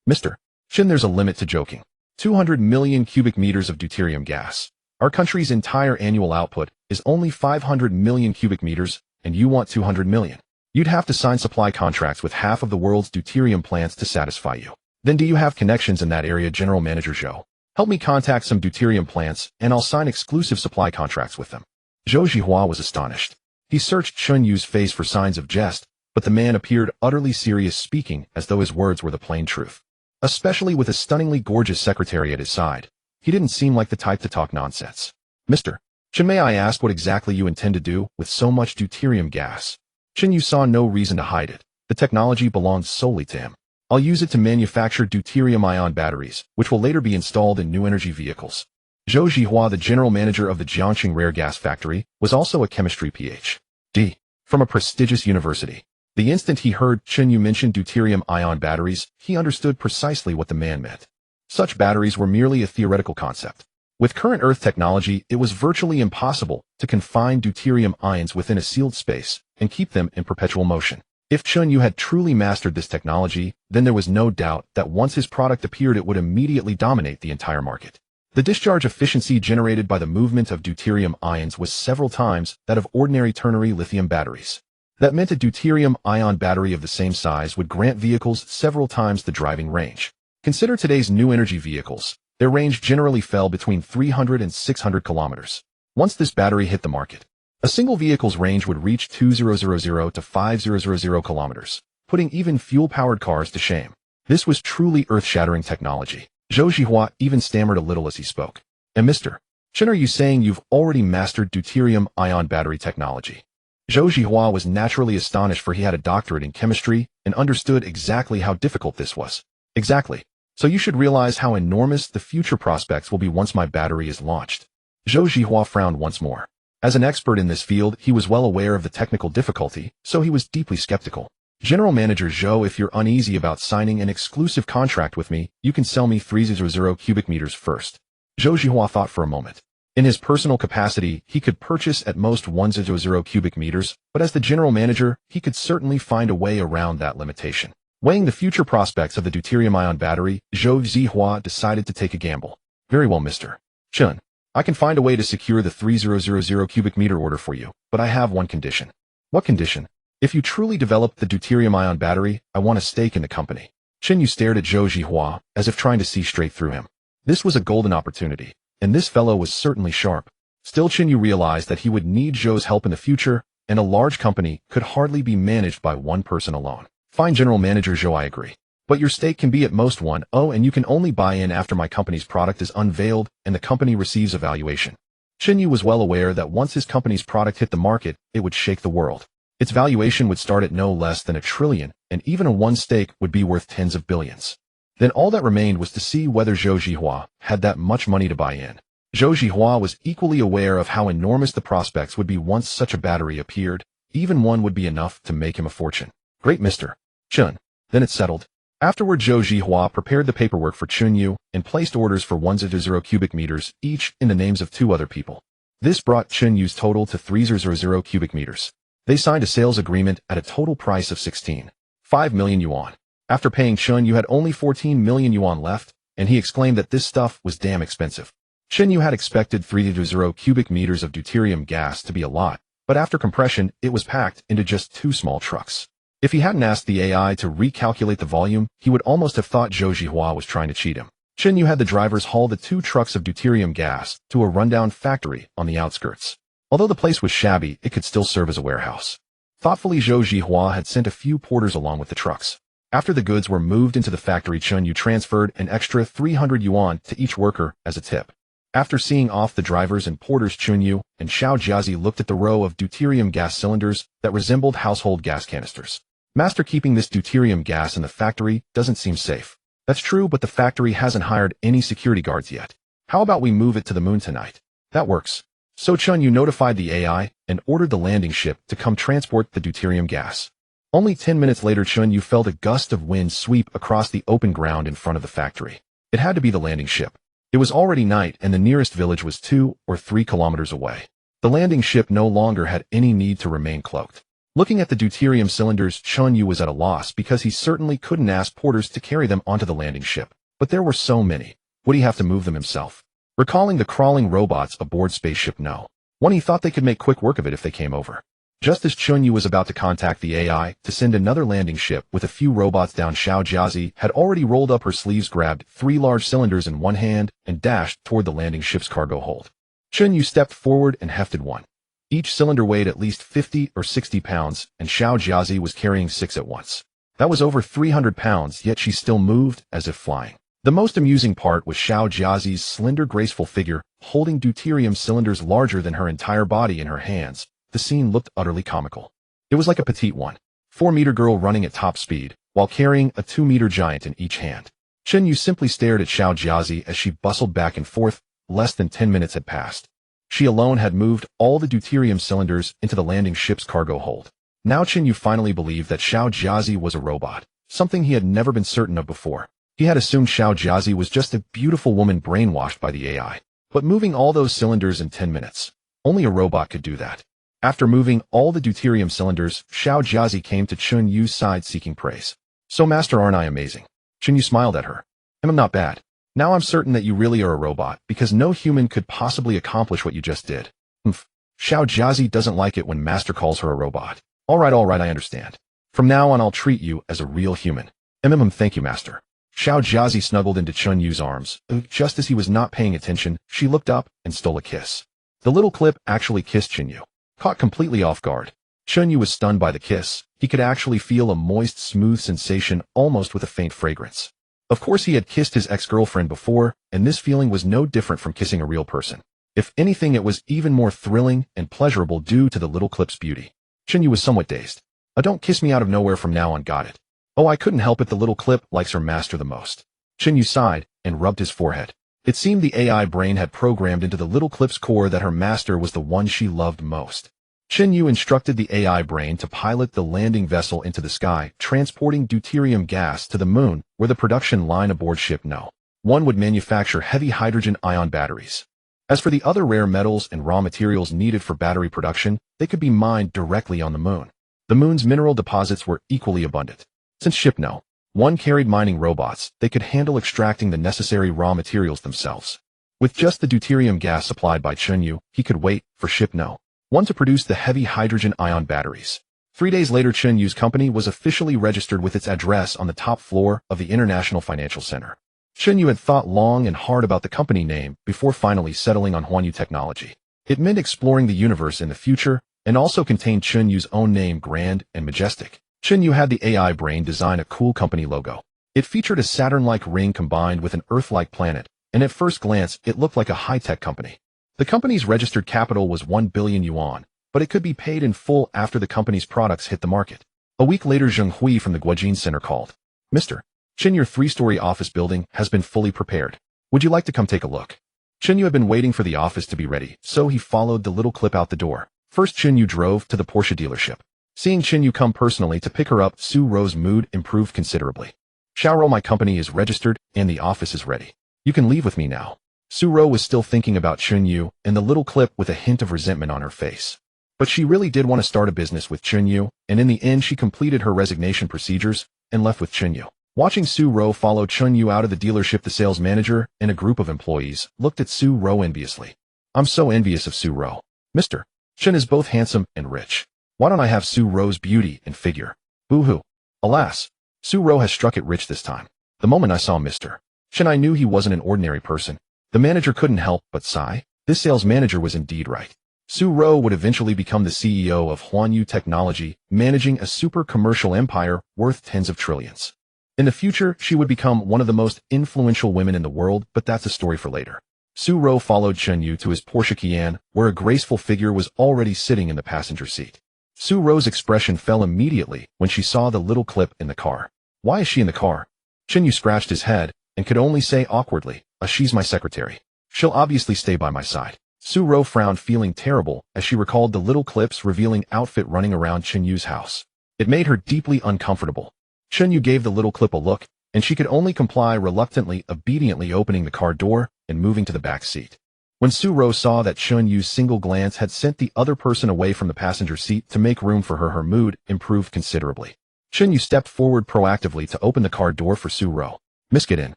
[SPEAKER 1] Mr. Chen, there's a limit to joking. 200 million cubic meters of deuterium gas. Our country's entire annual output is only 500 million cubic meters, and you want 200 million. You'd have to sign supply contracts with half of the world's deuterium plants to satisfy you. Then do you have connections in that area, General Manager Zhou? Help me contact some deuterium plants, and I'll sign exclusive supply contracts with them. Zhou Jihua was astonished. He searched Chen Yu's face for signs of jest, but the man appeared utterly serious, speaking as though his words were the plain truth. Especially with a stunningly gorgeous secretary at his side, he didn't seem like the type to talk nonsense. Mr. Chen, may I ask what exactly you intend to do with so much deuterium gas? Chen Yu saw no reason to hide it. The technology belongs solely to him. I'll use it to manufacture deuterium-ion batteries, which will later be installed in new energy vehicles. Zhou Jihua, the general manager of the Jiangqing Rare Gas Factory, was also a chemistry Ph.D. from a prestigious university. The instant he heard Chen Yu mention deuterium-ion batteries, he understood precisely what the man meant. Such batteries were merely a theoretical concept. With current Earth technology, it was virtually impossible to confine deuterium ions within a sealed space and keep them in perpetual motion. If Chen Yu had truly mastered this technology, then there was no doubt that once his product appeared, it would immediately dominate the entire market. The discharge efficiency generated by the movement of deuterium ions was several times that of ordinary ternary lithium batteries. That meant a deuterium-ion battery of the same size would grant vehicles several times the driving range. Consider today's new energy vehicles. Their range generally fell between 300 and 600 kilometers. Once this battery hit the market, a single vehicle's range would reach 2000 to 5000 kilometers, putting even fuel-powered cars to shame. This was truly earth-shattering technology. Zhou Zhihua even stammered a little as he spoke. And Mr. Chen, are you saying you've already mastered deuterium-ion battery technology? Zhou Zhihua was naturally astonished, for he had a doctorate in chemistry and understood exactly how difficult this was. Exactly. So you should realize how enormous the future prospects will be once my battery is launched. Zhou Zhihua frowned once more. As an expert in this field, he was well aware of the technical difficulty, so he was deeply skeptical. General Manager Zhou, if you're uneasy about signing an exclusive contract with me, you can sell me 300 cubic meters first. Zhou Zhihua thought for a moment. In his personal capacity, he could purchase at most 100 cubic meters, but as the general manager, he could certainly find a way around that limitation. Weighing the future prospects of the deuterium-ion battery, Zhou Zhihua decided to take a gamble. Very well, Mr. Chen. I can find a way to secure the 3000 cubic meter order for you, but I have one condition. What condition? If you truly develop the deuterium-ion battery, I want a stake in the company. Chen Yu stared at Zhou Zhihua, as if trying to see straight through him. This was a golden opportunity, and this fellow was certainly sharp. Still, Chen Yu realized that he would need Zhou's help in the future, and a large company could hardly be managed by one person alone. Fine, General Manager Zhou, I agree. But your stake can be at most 1%, and you can only buy in after my company's product is unveiled and the company receives a valuation. Chen Yu was well aware that once his company's product hit the market, it would shake the world. Its valuation would start at no less than $1 trillion, and even a one stake would be worth tens of billions. Then all that remained was to see whether Zhou Zhihua had that much money to buy in. Zhou Zhihua was equally aware of how enormous the prospects would be once such a battery appeared. Even one would be enough to make him a fortune. Great, Mr. Chen. Then it's settled. Afterward, Zhou Zhihua prepared the paperwork for Chen Yu and placed orders for 100 cubic meters, each in the names of 2 other people. This brought Chen Yu's total to 300 cubic meters. They signed a sales agreement at a total price of 16.5 million yuan. After paying, Chen Yu had only 14 million yuan left, and he exclaimed that this stuff was damn expensive. Chen Yu had expected 300 cubic meters of deuterium gas to be a lot, but after compression, it was packed into just 2 small trucks. If he hadn't asked the AI to recalculate the volume, he would almost have thought Zhou Zhihua was trying to cheat him. Chen Yu had the drivers haul the 2 trucks of deuterium gas to a rundown factory on the outskirts. Although the place was shabby, it could still serve as a warehouse. Thoughtfully, Zhou Zhihua had sent a few porters along with the trucks. After the goods were moved into the factory, Chen Yu transferred an extra 300 yuan to each worker as a tip. After seeing off the drivers and porters, Chen Yu and Xiao Jiazi looked at the row of deuterium gas cylinders that resembled household gas canisters. Master, keeping this deuterium gas in the factory doesn't seem safe. That's true, but the factory hasn't hired any security guards yet. How about we move it to the moon tonight? That works. So Chen Yu notified the AI and ordered the landing ship to come transport the deuterium gas. Only 10 minutes later, Chen Yu felt a gust of wind sweep across the open ground in front of the factory. It had to be the landing ship. It was already night, and the nearest village was 2 or 3 kilometers away. The landing ship no longer had any need to remain cloaked. Looking at the deuterium cylinders, Chen Yu was at a loss because he certainly couldn't ask porters to carry them onto the landing ship. But there were so many. Would he have to move them himself? Recalling the crawling robots aboard Spaceship No. He thought they could make quick work of it if they came over. Just as Chen Yu was about to contact the AI to send another landing ship with a few robots down, Xiao Jiazi had already rolled up her sleeves, grabbed 3 large cylinders in one hand, and dashed toward the landing ship's cargo hold. Chen Yu stepped forward and hefted one. Each cylinder weighed at least 50 or 60 pounds, and Xiao Jiazi was carrying 6 at once. That was over 300 pounds, yet she still moved as if flying. The most amusing part was Xiao Jiazi's slender, graceful figure, holding deuterium cylinders larger than her entire body in her hands. The scene looked utterly comical. It was like a petite 1.4-meter girl running at top speed, while carrying a 2-meter giant in each hand. Chen Yu simply stared at Xiao Jiazi as she bustled back and forth. Less than 10 minutes had passed. She alone had moved all the deuterium cylinders into the landing ship's cargo hold. Now Chen Yu finally believed that Xiao Jiazi was a robot, something he had never been certain of before. He had assumed Xiao Jiazi was just a beautiful woman brainwashed by the AI. But moving all those cylinders in 10 minutes, only a robot could do that. After moving all the deuterium cylinders, Xiao Jiazi came to Chen Yu's side seeking praise. So, Master, aren't I amazing? Chen Yu smiled at her. I'm not bad. Now I'm certain that you really are a robot, because no human could possibly accomplish what you just did. Xiao Jiazi doesn't like it when Master calls her a robot. All right, I understand. From now on, I'll treat you as a real human. Thank you, Master. Xiao Jiazi snuggled into Chen Yu's arms. Just as he was not paying attention, she looked up and stole a kiss. The little clip actually kissed Chen Yu. Caught completely off guard, Chen Yu was stunned by the kiss. He could actually feel a moist, smooth sensation, almost with a faint fragrance. Of course, he had kissed his ex-girlfriend before, and this feeling was no different from kissing a real person. If anything, it was even more thrilling and pleasurable due to the little clip's beauty. Chen Yu was somewhat dazed. Don't kiss me out of nowhere from now on, got it? Oh, I couldn't help it, the little clip likes her master the most. Chen Yu sighed and rubbed his forehead. It seemed the AI brain had programmed into the little clip's core that her master was the one she loved most. Chen Yu instructed the AI brain to pilot the landing vessel into the sky, transporting deuterium gas to the moon, where the production line aboard Ship No. 1 would manufacture heavy hydrogen-ion batteries. As for the other rare metals and raw materials needed for battery production, they could be mined directly on the moon. The moon's mineral deposits were equally abundant. Since Ship No. 1 carried mining robots, they could handle extracting the necessary raw materials themselves. With just the deuterium gas supplied by Chen Yu, he could wait for Ship No. 1 to produce the heavy hydrogen-ion batteries. 3 days later, Chen Yu's company was officially registered with its address on the top floor of the International Financial Center. Chen Yu had thought long and hard about the company name before finally settling on Huanyu Technology. It meant exploring the universe in the future, and also contained Chen Yu's own name, grand and majestic. Chen Yu had the AI brain design a cool company logo. It featured a Saturn-like ring combined with an Earth-like planet, and at first glance, it looked like a high-tech company. The company's registered capital was 1 billion yuan, but it could be paid in full after the company's products hit the market. A week later, Zheng Hui from the Guojin Center called. Mr. Chen, your 3-story office building has been fully prepared. Would you like to come take a look? Chen Yu had been waiting for the office to be ready, so he followed the little clip out the door. First, Chen Yu drove to the Porsche dealership. Seeing Chen Yu come personally to pick her up, Su Ro's mood improved considerably. Xiaoro, my company is registered, and the office is ready. You can leave with me now. Su Ro was still thinking about Chen Yu and the little clip with a hint of resentment on her face. But she really did want to start a business with Chen Yu, and in the end she completed her resignation procedures and left with Chen Yu. Watching Su Ro follow Chen Yu out of the dealership, the sales manager and a group of employees looked at Su Ro enviously. I'm so envious of Su Ro. Mr. Chen is both handsome and rich. Why don't I have Su Ro's beauty and figure? Boo-hoo. Alas, Su Ro has struck it rich this time. The moment I saw Mr. Chen, I knew he wasn't an ordinary person. The manager couldn't help but sigh. This sales manager was indeed right. Su Ro would eventually become the CEO of Huanyu Technology, managing a super commercial empire worth tens of trillions. In the future, she would become one of the most influential women in the world, but that's a story for later. Su Ro followed Chen Yu to his Porsche Cayenne, where a graceful figure was already sitting in the passenger seat. Su Ro's expression fell immediately when she saw the little clip in the car. Why is she in the car? Chen Yu scratched his head and could only say awkwardly, she's my secretary. She'll obviously stay by my side. Su Ro frowned, feeling terrible as she recalled the little clip's revealing outfit running around Chen Yu's house. It made her deeply uncomfortable. Chen Yu gave the little clip a look, and she could only comply reluctantly, obediently opening the car door and moving to the back seat. When Su Ro saw that Chen Yu's single glance had sent the other person away from the passenger seat to make room for her, her mood improved considerably. Chen Yu stepped forward proactively to open the car door for Su Ro. Miss, get in.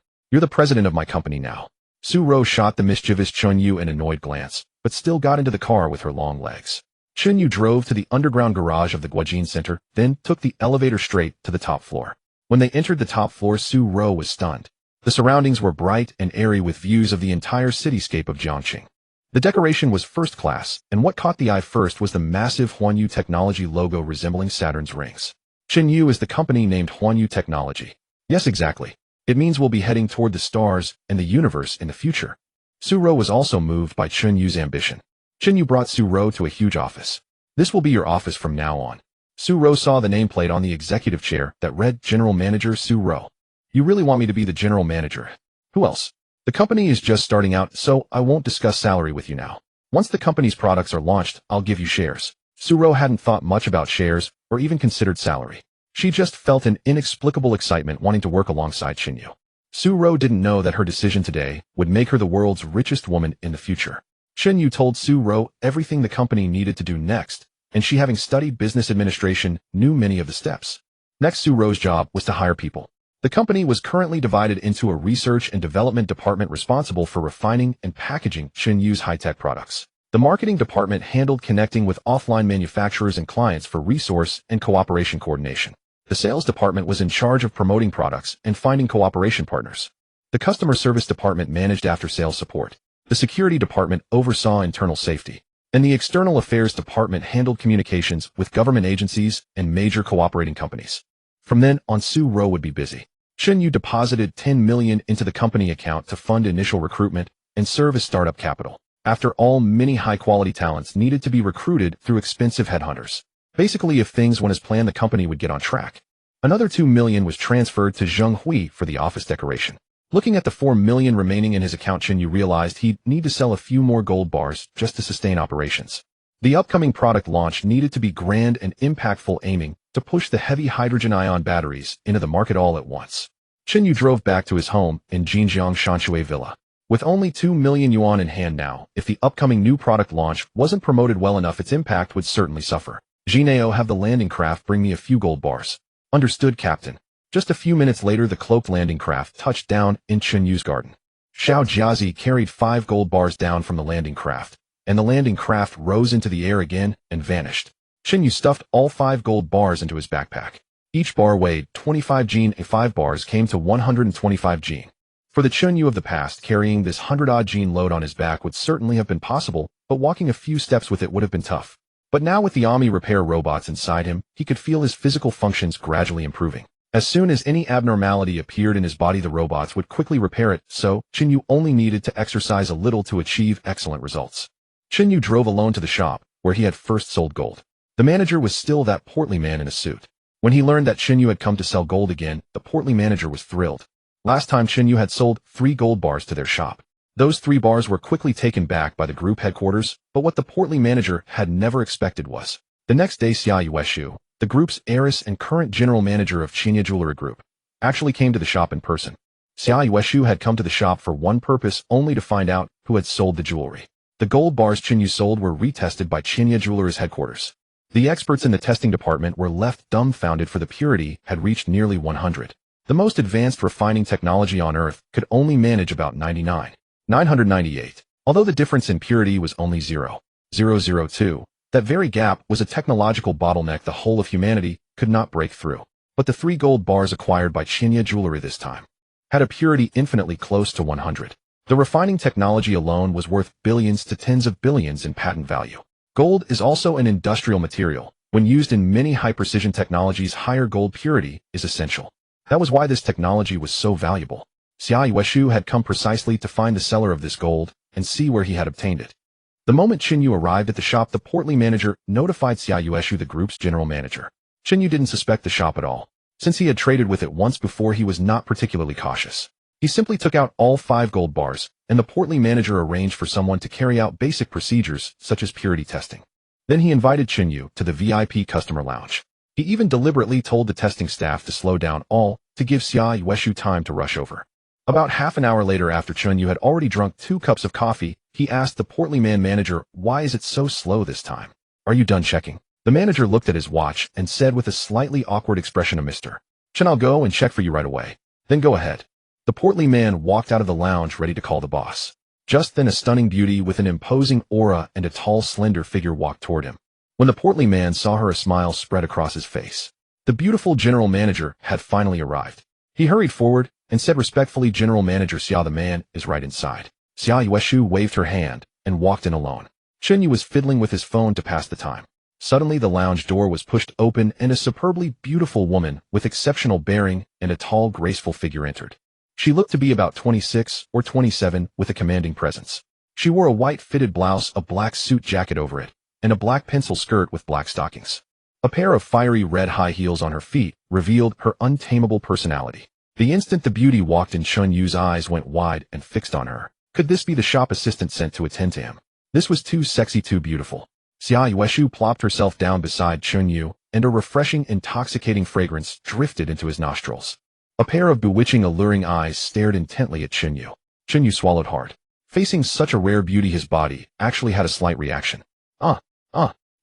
[SPEAKER 1] You're the president of my company now. Su Ro shot the mischievous Chen Yu an annoyed glance, but still got into the car with her long legs. Chen Yu drove to the underground garage of the Guojin Center, then took the elevator straight to the top floor. When they entered the top floor, Su Ro was stunned. The surroundings were bright and airy with views of the entire cityscape of Jiangqing. The decoration was first class, and what caught the eye first was the massive Huanyu Technology logo resembling Saturn's rings. Chen Yu is the company named Huanyu Technology. Yes, exactly. It means we'll be heading toward the stars and the universe in the future. Su Ro was also moved by Chen Yu's ambition. Chen Yu brought Su Ro to a huge office. This will be your office from now on. Su Ro saw the nameplate on the executive chair that read General Manager Su Ro. You really want me to be the general manager? Who else? The company is just starting out, so I won't discuss salary with you now. Once the company's products are launched, I'll give you shares. Su Ro hadn't thought much about shares or even considered salary. She just felt an inexplicable excitement wanting to work alongside Chen Yu. Su Ro didn't know that her decision today would make her the world's richest woman in the future. Chen Yu told Su Ro everything the company needed to do next, and she, having studied business administration, knew many of the steps. Next, Su Ro's job was to hire people. The company was currently divided into a research and development department responsible for refining and packaging Chen Yu's high-tech products. The marketing department handled connecting with offline manufacturers and clients for resource and cooperation coordination. The sales department was in charge of promoting products and finding cooperation partners. The customer service department managed after-sales support. The security department oversaw internal safety. And the external affairs department handled communications with government agencies and major cooperating companies. From then on, Su Ro would be busy. Chen Yu deposited 10 million into the company account to fund initial recruitment and serve as startup capital. After all, many high-quality talents needed to be recruited through expensive headhunters. Basically, if things went as planned, the company would get on track. Another 2 million was transferred to Zheng Hui for the office decoration. Looking at the 4 million remaining in his account, Chen Yu realized he'd need to sell a few more gold bars just to sustain operations. The upcoming product launch needed to be grand and impactful, aiming to push the heavy hydrogen-ion batteries into the market all at once. Chen Yu drove back to his home in Jinjiang Shanshui Villa. With only 2 million yuan in hand now, if the upcoming new product launch wasn't promoted well enough, its impact would certainly suffer. Jineo, have the landing craft bring me a few gold bars. Understood, Captain. Just a few minutes later, the cloaked landing craft touched down in Chen Yu's garden. Xiao Jiazi carried 5 gold bars down from the landing craft, and the landing craft rose into the air again and vanished. Chen Yu stuffed all 5 gold bars into his backpack. Each bar weighed 25 jin, and 5 bars came to 125 jin. For the Chen Yu of the past, carrying this 100-odd jin load on his back would certainly have been possible, but walking a few steps with it would have been tough. But now with the Ami repair robots inside him, he could feel his physical functions gradually improving. As soon as any abnormality appeared in his body, the robots would quickly repair it, so Chen Yu only needed to exercise a little to achieve excellent results. Chen Yu drove alone to the shop, where he had first sold gold. The manager was still that portly man in a suit. When he learned that Chen Yu had come to sell gold again, the portly manager was thrilled. Last time Chen Yu had sold 3 gold bars to their shop. Those 3 bars were quickly taken back by the group headquarters, but what the portly manager had never expected was, the next day Xia Yueshu, the group's heiress and current general manager of Qinya Jewelry Group, actually came to the shop in person. Xia Yueshu had come to the shop for one purpose, only to find out who had sold the jewelry. The gold bars Chen Yu sold were retested by Qinya Jewelry's headquarters. The experts in the testing department were left dumbfounded, for the purity had reached nearly 100. The most advanced refining technology on Earth could only manage about 998. Although the difference in purity was only 0.002, that very gap was a technological bottleneck the whole of humanity could not break through. But the 3 gold bars acquired by Qinya Jewelry this time had a purity infinitely close to 100. The refining technology alone was worth billions to tens of billions in patent value. Gold is also an industrial material. When used in many high-precision technologies, higher gold purity is essential. That was why this technology was so valuable. Xia Yueshu had come precisely to find the seller of this gold and see where he had obtained it. The moment Chen Yu arrived at the shop, the portly manager notified Xia Yueshu, the group's general manager. Chen Yu didn't suspect the shop at all. Since he had traded with it once before, he was not particularly cautious. He simply took out all 5 gold bars, and the portly manager arranged for someone to carry out basic procedures such as purity testing. Then he invited Chen Yu to the VIP customer lounge. He even deliberately told the testing staff to slow down, all to give Xia Yueshu time to rush over. About half an hour later, after Chen Yu had already drunk 2 cups of coffee, he asked the portly man manager, "Why is it so slow this time? Are you done checking?" The manager looked at his watch and said with a slightly awkward expression, "Mr. Chen, I'll go and check for you right away." "Then go ahead." The portly man walked out of the lounge ready to call the boss. Just then a stunning beauty with an imposing aura and a tall, slender figure walked toward him. When the portly man saw her, a smile spread across his face. The beautiful general manager had finally arrived. He hurried forward and said respectfully, "General Manager Xia, the man is right inside." Xia Yueshu waved her hand and walked in alone. Chen Yu was fiddling with his phone to pass the time. Suddenly the lounge door was pushed open and a superbly beautiful woman with exceptional bearing and a tall, graceful figure entered. She looked to be about 26 or 27 with a commanding presence. She wore a white fitted blouse, a black suit jacket over it, and a black pencil skirt with black stockings. A pair of fiery red high heels on her feet revealed her untamable personality. The instant the beauty walked in, Chen Yu's eyes went wide and fixed on her. Could this be the shop assistant sent to attend to him? This was too sexy, too beautiful. Xia Yueshu plopped herself down beside Chen Yu, and a refreshing, intoxicating fragrance drifted into his nostrils. A pair of bewitching, alluring eyes stared intently at Chen Yu. Chen Yu swallowed hard. Facing such a rare beauty, his body actually had a slight reaction.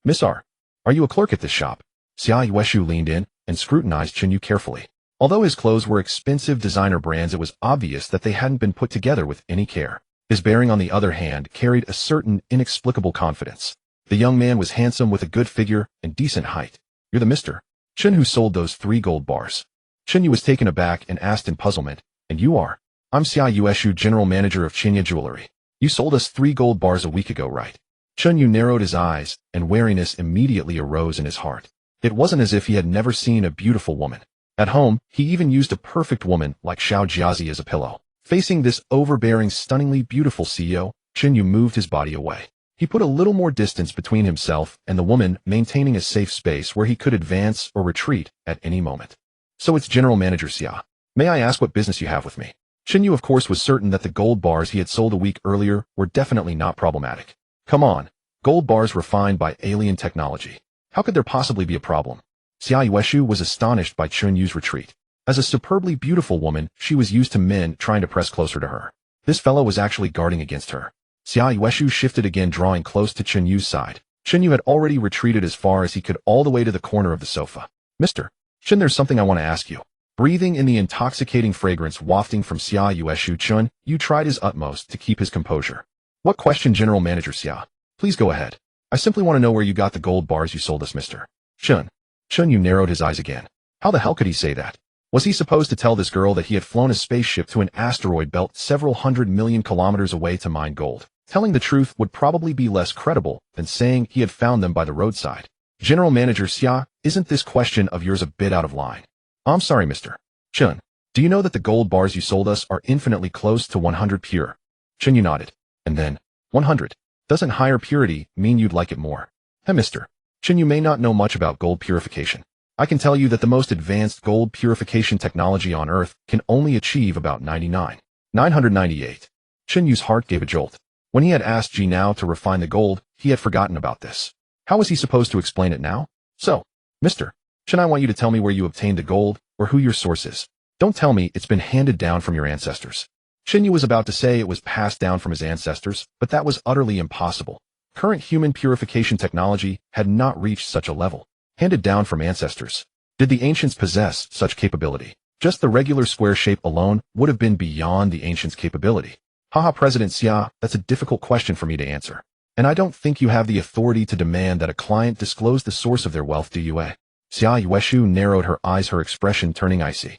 [SPEAKER 1] Miss R. Are you a clerk at this shop?" Xia Yueshu leaned in and scrutinized Chen Yu carefully. Although his clothes were expensive designer brands, it was obvious that they hadn't been put together with any care. His bearing, on the other hand, carried a certain inexplicable confidence. The young man was handsome with a good figure and decent height. "You're the Mr. Chen Yu sold those 3 gold bars. Chen Yu was taken aback and asked in puzzlement, and you are? I'm Sci-Yu, general manager of Chen Yu Jewelry. You sold us 3 gold bars a week ago, right? Chen Yu narrowed his eyes, and wariness immediately arose in his heart. It wasn't as if he had never seen a beautiful woman. At home, he even used a perfect woman like Xiao Jiazi as a pillow. Facing this overbearing, stunningly beautiful CEO, Chen Yu moved his body away. He put a little more distance between himself and the woman, maintaining a safe space where he could advance or retreat at any moment. So it's General Manager Xia. May I ask what business you have with me? Chen Yu, of course, was certain that the gold bars he had sold a week earlier were definitely not problematic. Come on, gold bars refined by alien technology. How could there possibly be a problem? Xia Yueshu was astonished by Chen Yu's retreat. As a superbly beautiful woman, she was used to men trying to press closer to her. This fellow was actually guarding against her. Xia Yueshu shifted again, drawing close to Chen Yu's side. Chen Yu had already retreated as far as he could, all the way to the corner of the sofa. Mr. Chen, there's something I want to ask you. Breathing in the intoxicating fragrance wafting from Xia Yueshu, Chen Yu tried his utmost to keep his composure. What question, General Manager Xia? Please go ahead. I simply want to know where you got the gold bars you sold us, Mr. Chen. Chen Yu narrowed his eyes again. How the hell could he say that? Was he supposed to tell this girl that he had flown a spaceship to an asteroid belt several 100 million kilometers away to mine gold? Telling the truth would probably be less credible than saying he had found them by the roadside. General Manager Xia, isn't this question of yours a bit out of line? I'm sorry, Mr. Chen. Do you know that the gold bars you sold us are infinitely close to 100 pure? Chen Yu nodded. And then, 100. Doesn't higher purity mean you'd like it more? Hey, Mr. Chen, you may not know much about gold purification. I can tell you that the most advanced gold purification technology on Earth can only achieve about 998. Chen Yu's heart gave a jolt. When he had asked Ji Nao to refine the gold, he had forgotten about this. How was he supposed to explain it now? So, Mr. Chen, I want you to tell me where you obtained the gold, or who your source is. Don't tell me it's been handed down from your ancestors. Chen Yu was about to say it was passed down from his ancestors, but that was utterly impossible. Current human purification technology had not reached such a level. Handed down from ancestors. Did the ancients possess such capability? Just the regular square shape alone would have been beyond the ancients' capability. Haha, President Xia, that's a difficult question for me to answer. And I don't think you have the authority to demand that a client disclose the source of their wealth, do you, eh? Xia Yueshu narrowed her eyes, her expression turning icy.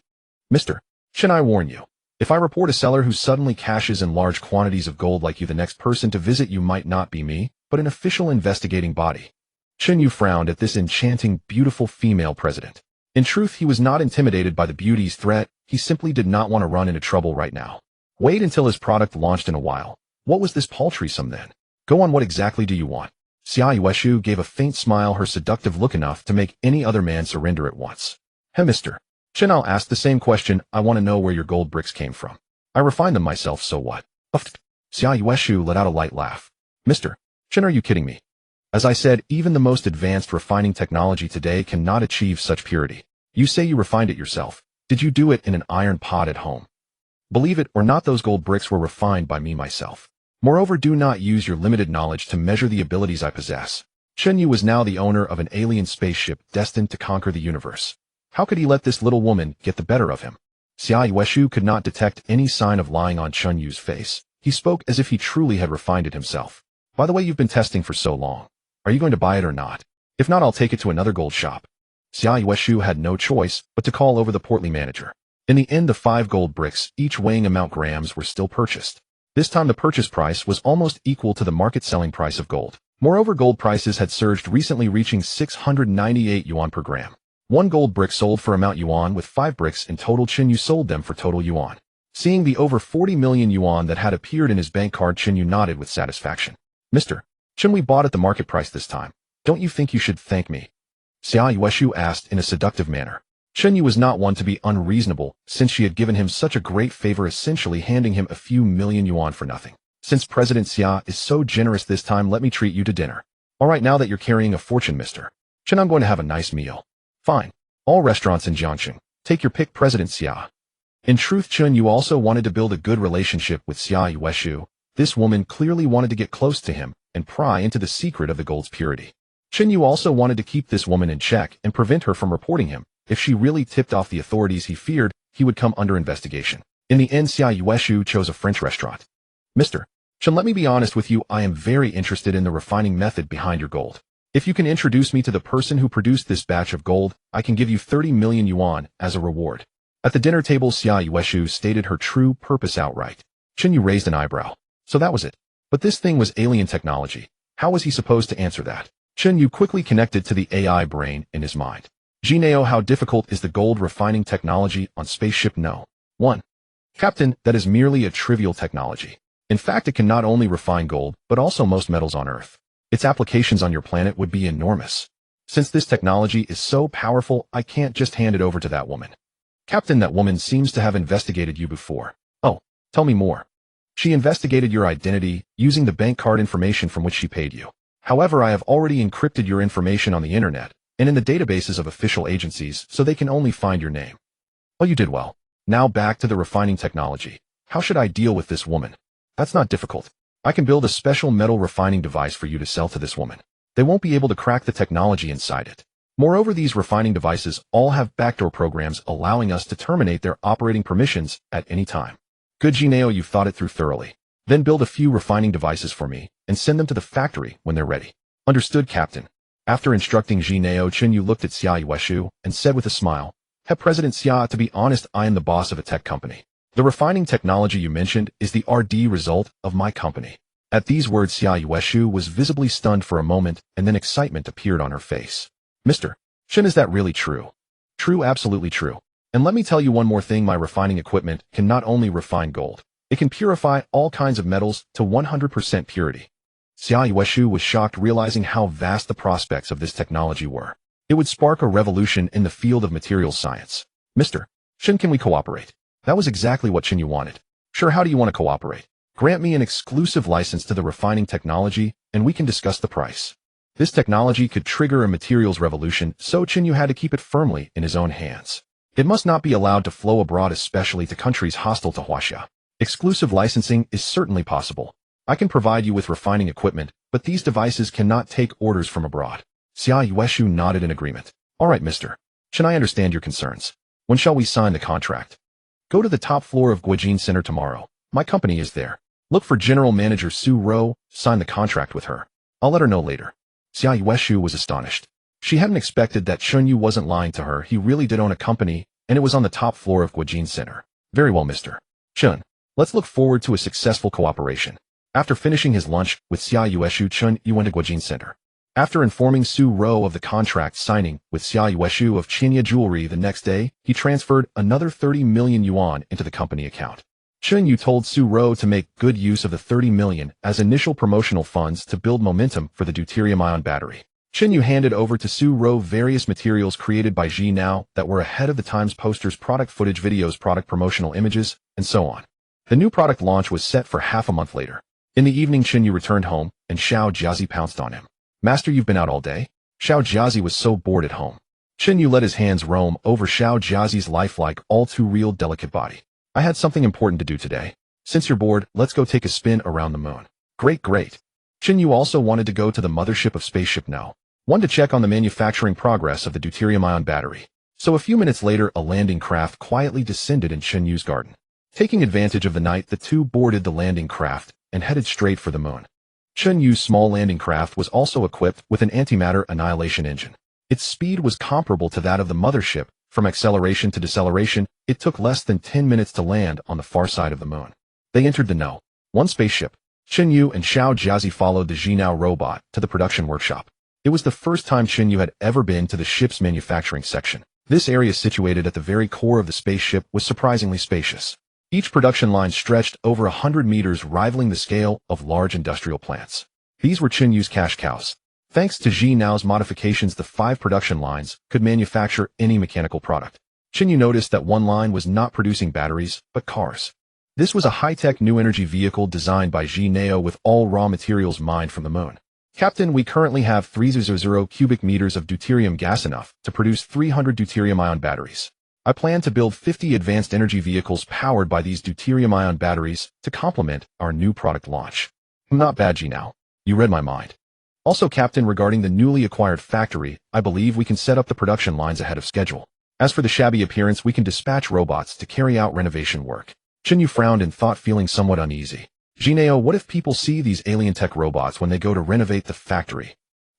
[SPEAKER 1] Mr. Chen, I warn you. If I report a seller who suddenly cashes in large quantities of gold like you, the next person to visit you might not be me, but an official investigating body. Chen Yu frowned at this enchanting, beautiful female president. In truth, he was not intimidated by the beauty's threat. He simply did not want to run into trouble right now. Wait until his product launched in a while. What was this paltry sum then? Go on, what exactly do you want? Xia Yueshu gave a faint smile, her seductive look enough to make any other man surrender at once. Hey, Mr. Chen, I'll ask the same question. I want to know where your gold bricks came from. I refined them myself, so what? Xia Yueshu let out a light laugh. Mr. Chen, are you kidding me? As I said, even the most advanced refining technology today cannot achieve such purity. You say you refined it yourself. Did you do it in an iron pot at home? Believe it or not, those gold bricks were refined by me myself. Moreover, do not use your limited knowledge to measure the abilities I possess. Chen Yu was now the owner of an alien spaceship destined to conquer the universe. How could he let this little woman get the better of him? Xia Yueshu could not detect any sign of lying on Chen Yu's face. He spoke as if he truly had refined it himself. By the way, you've been testing for so long. Are you going to buy it or not? If not, I'll take it to another gold shop. Xia Yueshu had no choice but to call over the portly manager. In the end, the 5 gold bricks, each weighing amount grams, were still purchased. This time the purchase price was almost equal to the market selling price of gold. Moreover, gold prices had surged recently, reaching 698 yuan per gram. 1 gold brick sold for amount yuan, with 5 bricks in total. Chen Yu sold them for total yuan. Seeing the over 40 million yuan that had appeared in his bank card, Chen Yu nodded with satisfaction. Mr. Chen, we bought at the market price this time. Don't you think you should thank me? Xia Yueshu asked in a seductive manner. Chen Yu was not one to be unreasonable, since she had given him such a great favor, essentially handing him a few million yuan for nothing. Since President Xia is so generous this time, let me treat you to dinner. All right, now that you're carrying a fortune, Mr. Chen, I'm going to have a nice meal. Fine. All restaurants in Jiangxing. Take your pick, President Xia. In truth, Chen Yu also wanted to build a good relationship with Xia Yueshu. This woman clearly wanted to get close to him and pry into the secret of the gold's purity. Chen Yu also wanted to keep this woman in check and prevent her from reporting him. If she really tipped off the authorities, he feared he would come under investigation. In the end, Xia Yueshu chose a French restaurant. Mr. Chen, let me be honest with you, I am very interested in the refining method behind your gold. If you can introduce me to the person who produced this batch of gold, I can give you 30 million yuan as a reward. At the dinner table, Xia Yueshu stated her true purpose outright. Chen Yu raised an eyebrow. So that was it. But this thing was alien technology. How was he supposed to answer that? Chen Yu quickly connected to the AI brain in his mind. Jineo, how difficult is the gold refining technology on Spaceship? No. 1. Captain, that is merely a trivial technology. In fact, it can not only refine gold, but also most metals on Earth. Its applications on your planet would be enormous. Since this technology is so powerful, I can't just hand it over to that woman. Captain, that woman seems to have investigated you before. Oh, tell me more. She investigated your identity using the bank card information from which she paid you. However, I have already encrypted your information on the internet and in the databases of official agencies so they can only find your name. Oh, you did well. Now back to the refining technology. How should I deal with this woman? That's not difficult. I can build a special metal refining device for you to sell to this woman. They won't be able to crack the technology inside it. Moreover, these refining devices all have backdoor programs allowing us to terminate their operating permissions at any time. Good, Jineo, you've thought it through thoroughly. Then build a few refining devices for me and send them to the factory when they're ready. Understood, Captain. After instructing Jineo, Chen Yu looked at Xia Yueshu and said with a smile, Head President Xia, to be honest, I am the boss of a tech company. The refining technology you mentioned is the RD result of my company. At these words, Xia Yueshu was visibly stunned for a moment, and then excitement appeared on her face. Mr. Chen, is that really true? True, absolutely true. And let me tell you one more thing, my refining equipment can not only refine gold, it can purify all kinds of metals to 100% purity. Xia Yueshu was shocked, realizing how vast the prospects of this technology were. It would spark a revolution in the field of materials science. Mr. Chen, can we cooperate? That was exactly what Chen Yu wanted. Sure, how do you want to cooperate? Grant me an exclusive license to the refining technology, and we can discuss the price. This technology could trigger a materials revolution, so Chen Yu had to keep it firmly in his own hands. It must not be allowed to flow abroad, especially to countries hostile to Huaxia. Exclusive licensing is certainly possible. I can provide you with refining equipment, but these devices cannot take orders from abroad. Xia Yueshu nodded in agreement. All right, Mr. Chen, I understand your concerns. When shall we sign the contract? Go to the top floor of Guijin Center tomorrow. My company is there. Look for General Manager Su Ro, sign the contract with her. I'll let her know later. Xia Yueshu was astonished. She hadn't expected that Chen Yu wasn't lying to her. He really did own a company, and it was on the top floor of Guijin Center. Very well, Mr. Chen. Let's look forward to a successful cooperation. After finishing his lunch with Xia Yueshu, Chen Yu went to Guijin Center. After informing Su Ro of the contract signing with Xia Yueshu of Qinya Jewelry the next day, he transferred another 30 million yuan into the company account. Chen Yu told Su Ro to make good use of the 30 million as initial promotional funds to build momentum for the deuterium-ion battery. Chen Yu handed over to Su Ro various materials created by Ji Now that were ahead of the time's posters, product footage, videos, product promotional images, and so on. The new product launch was set for half a month later. In the evening, Chen Yu returned home, and Xiao Jiazi pounced on him. Master, you've been out all day? Xiao Jiazi was so bored at home. Chen Yu let his hands roam over Xiao Jiazi's lifelike, all-too-real, delicate body. I had something important to do today. Since you're bored, let's go take a spin around the moon. Great, great. Chen Yu also wanted to go to the mothership of Spaceship No. 1 to check on the manufacturing progress of the deuterium-ion battery. So a few minutes later, a landing craft quietly descended in Chen Yu's garden. Taking advantage of the night, the two boarded the landing craft and headed straight for the moon. Chen Yu's small landing craft was also equipped with an antimatter annihilation engine. Its speed was comparable to that of the mothership. From acceleration to deceleration, it took less than 10 minutes to land on the far side of the moon. They entered the No. 1 spaceship. Chen Yu and Xiao Jiazi followed the Jinao robot to the production workshop. It was the first time Chen Yu had ever been to the ship's manufacturing section. This area, situated at the very core of the spaceship, was surprisingly spacious. Each production line stretched over 100 meters, rivaling the scale of large industrial plants. These were Chen Yu's cash cows. Thanks to Ji Nao's modifications, the 5 production lines could manufacture any mechanical product. Chen Yu noticed that one line was not producing batteries, but cars. This was a high-tech new energy vehicle designed by Ji Nao with all raw materials mined from the moon. Captain, we currently have 300 cubic meters of deuterium gas, enough to produce 300 deuterium-ion batteries. I plan to build 50 advanced energy vehicles powered by these deuterium-ion batteries to complement our new product launch. Not bad, Ji Nao. You read my mind. Also, Captain, regarding the newly acquired factory, I believe we can set up the production lines ahead of schedule. As for the shabby appearance, we can dispatch robots to carry out renovation work. Chen Yu frowned in thought, feeling somewhat uneasy. Ji Nao, what if people see these alien tech robots when they go to renovate the factory?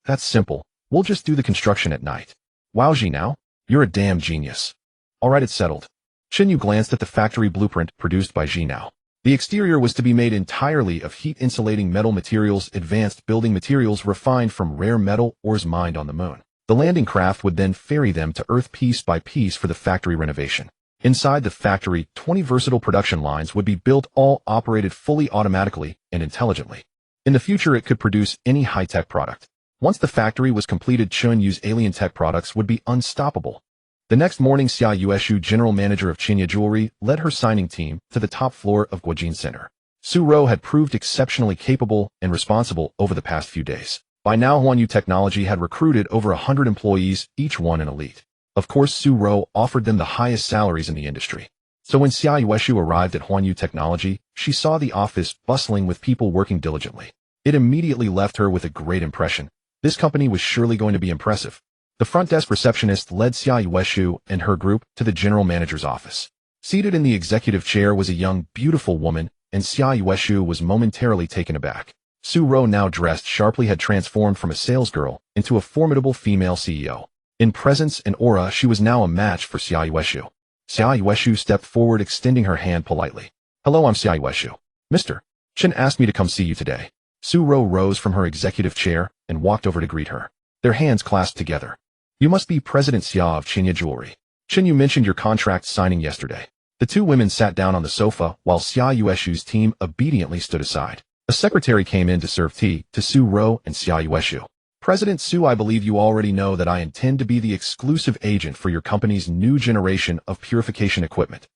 [SPEAKER 1] That's simple. We'll just do the construction at night. Wow, Ji now? You're a damn genius. Alright, it's settled. Chen Yu glanced at the factory blueprint produced by Ji now. The exterior was to be made entirely of heat-insulating metal materials, advanced building materials refined from rare metal ores mined on the moon. The landing craft would then ferry them to Earth piece by piece for the factory renovation. Inside the factory, 20 versatile production lines would be built, all operated fully automatically and intelligently. In the future, it could produce any high-tech product. Once the factory was completed, Chen Yu's alien tech products would be unstoppable. The next morning, Xia Yueshu, general manager of Chen Yu Jewelry, led her signing team to the top floor of Guojin Center. Su Rou had proved exceptionally capable and responsible over the past few days. By now, Huan Yu Technology had recruited over 100 employees, each one an elite. Of course, Su Rou offered them the highest salaries in the industry. So when Xia Yueshu arrived at Huan Yu Technology, she saw the office bustling with people working diligently. It immediately left her with a great impression. This company was surely going to be impressive. The front desk receptionist led Xia Yueshu and her group to the general manager's office. Seated in the executive chair was a young, beautiful woman, and Xia Yueshu was momentarily taken aback. Su Rou, now dressed sharply, had transformed from a salesgirl into a formidable female CEO. In presence and aura, she was now a match for Xia Yueshu. Xia Yueshu stepped forward, extending her hand politely. Hello, I'm Xia Yueshu. Mr. Chen asked me to come see you today. Su Rou rose from her executive chair and walked over to greet her. Their hands clasped together. You must be President Xia of Chen Yu Jewelry. Chen Yu mentioned your contract signing yesterday. The two women sat down on the sofa while Xia Yueshu's team obediently stood aside. A secretary came in to serve tea to Su Rou and Xia Yueshu. President Su, I believe you already know that I intend to be the exclusive agent for your company's new generation of purification equipment.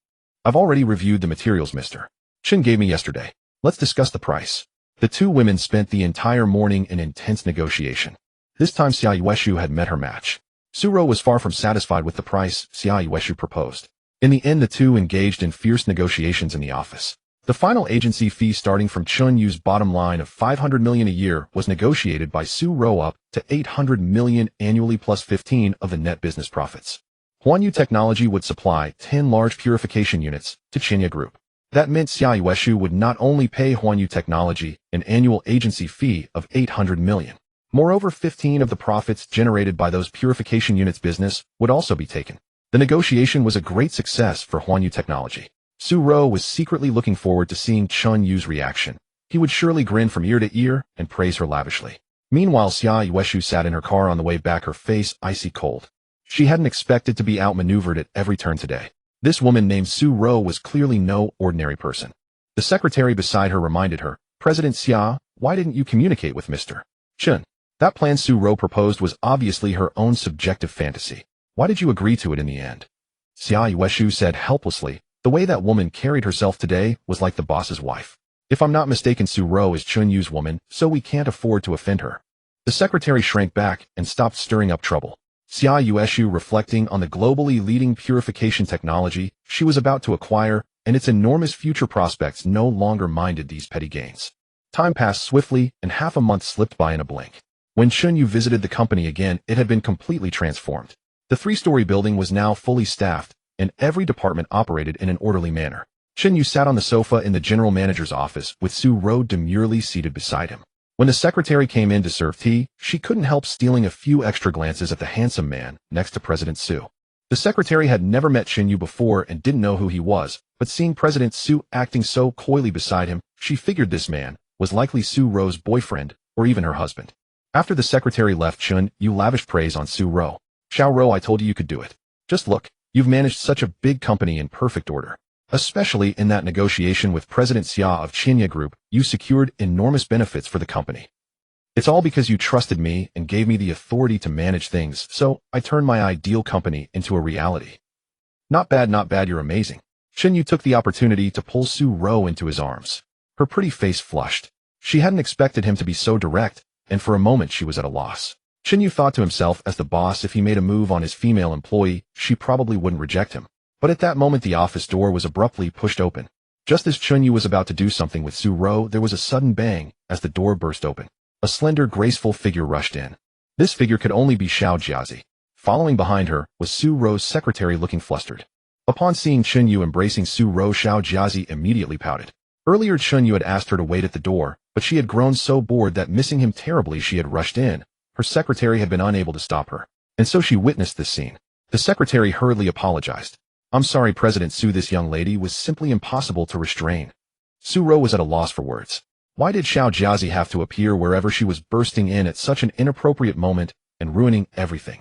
[SPEAKER 1] I've already reviewed the materials Mr. Chen gave me yesterday. Let's discuss the price. The two women spent the entire morning in intense negotiation. This time Xia Yueshu had met her match. Su Rou was far from satisfied with the price Xia Yueshu proposed. In the end, the two engaged in fierce negotiations in the office. The final agency fee, starting from Chen Yu's bottom line of 500 million a year, was negotiated by Su Rou up to 800 million annually plus 15 of the net business profits. Huan Yu Technology would supply 10 large purification units to Chen Yu Group. That meant Xia Yueshu would not only pay Huan Yu Technology an annual agency fee of 800 million. Moreover, 15 of the profits generated by those purification units business would also be taken. The negotiation was a great success for Huan Yu Technology. Su Rou was secretly looking forward to seeing Chen Yu's reaction. He would surely grin from ear to ear and praise her lavishly. Meanwhile, Xia Yueshu sat in her car on the way back, her face icy cold. She hadn't expected to be outmaneuvered at every turn today. This woman named Su Rou was clearly no ordinary person. The secretary beside her reminded her, President Xia, why didn't you communicate with Mr. Chen? That plan Su Rou proposed was obviously her own subjective fantasy. Why did you agree to it in the end? Xia Yueshu said helplessly. The way that woman carried herself today was like the boss's wife. If I'm not mistaken, Su Rou is Chen Yu's woman, so we can't afford to offend her. The secretary shrank back and stopped stirring up trouble. Xia Yueshu, reflecting on the globally leading purification technology she was about to acquire and its enormous future prospects, no longer minded these petty gains. Time passed swiftly, and half a month slipped by in a blink. When Chen Yu visited the company again, it had been completely transformed. The three-story building was now fully staffed, and every department operated in an orderly manner. Chen Yu sat on the sofa in the general manager's office with Su Rou demurely seated beside him. When the secretary came in to serve tea, she couldn't help stealing a few extra glances at the handsome man next to President Su. The secretary had never met Chen Yu before and didn't know who he was, but seeing President Su acting so coyly beside him, she figured this man was likely Su Rou's boyfriend or even her husband. After the secretary left, Chen Yu lavished praise on Su Rou. Xiao Rou, I told you could do it. Just look. You've managed such a big company in perfect order. Especially in that negotiation with President Xia of Chen Yu Group, you secured enormous benefits for the company. It's all because you trusted me and gave me the authority to manage things, so I turned my ideal company into a reality. Not bad, you're amazing. Chen Yu took the opportunity to pull Su Rou into his arms. Her pretty face flushed. She hadn't expected him to be so direct, and for a moment she was at a loss. Chen Yu thought to himself, as the boss, if he made a move on his female employee, she probably wouldn't reject him. But at that moment the office door was abruptly pushed open. Just as Chen Yu was about to do something with Su Rou, there was a sudden bang as the door burst open. A slender, graceful figure rushed in. This figure could only be Xiao Jiazi. Following behind her was Su Rou's secretary, looking flustered. Upon seeing Chen Yu embracing Su Rou, Xiao Jiazi immediately pouted. Earlier Chen Yu had asked her to wait at the door, but she had grown so bored that, missing him terribly, she had rushed in, Her secretary had been unable to stop her, and so she witnessed this scene. The secretary hurriedly apologized. "I'm sorry, President Su, this young lady was simply impossible to restrain." Su-ro was at a loss for words. Why did Xiao Jiazi have to appear wherever she was bursting in at such an inappropriate moment and ruining everything?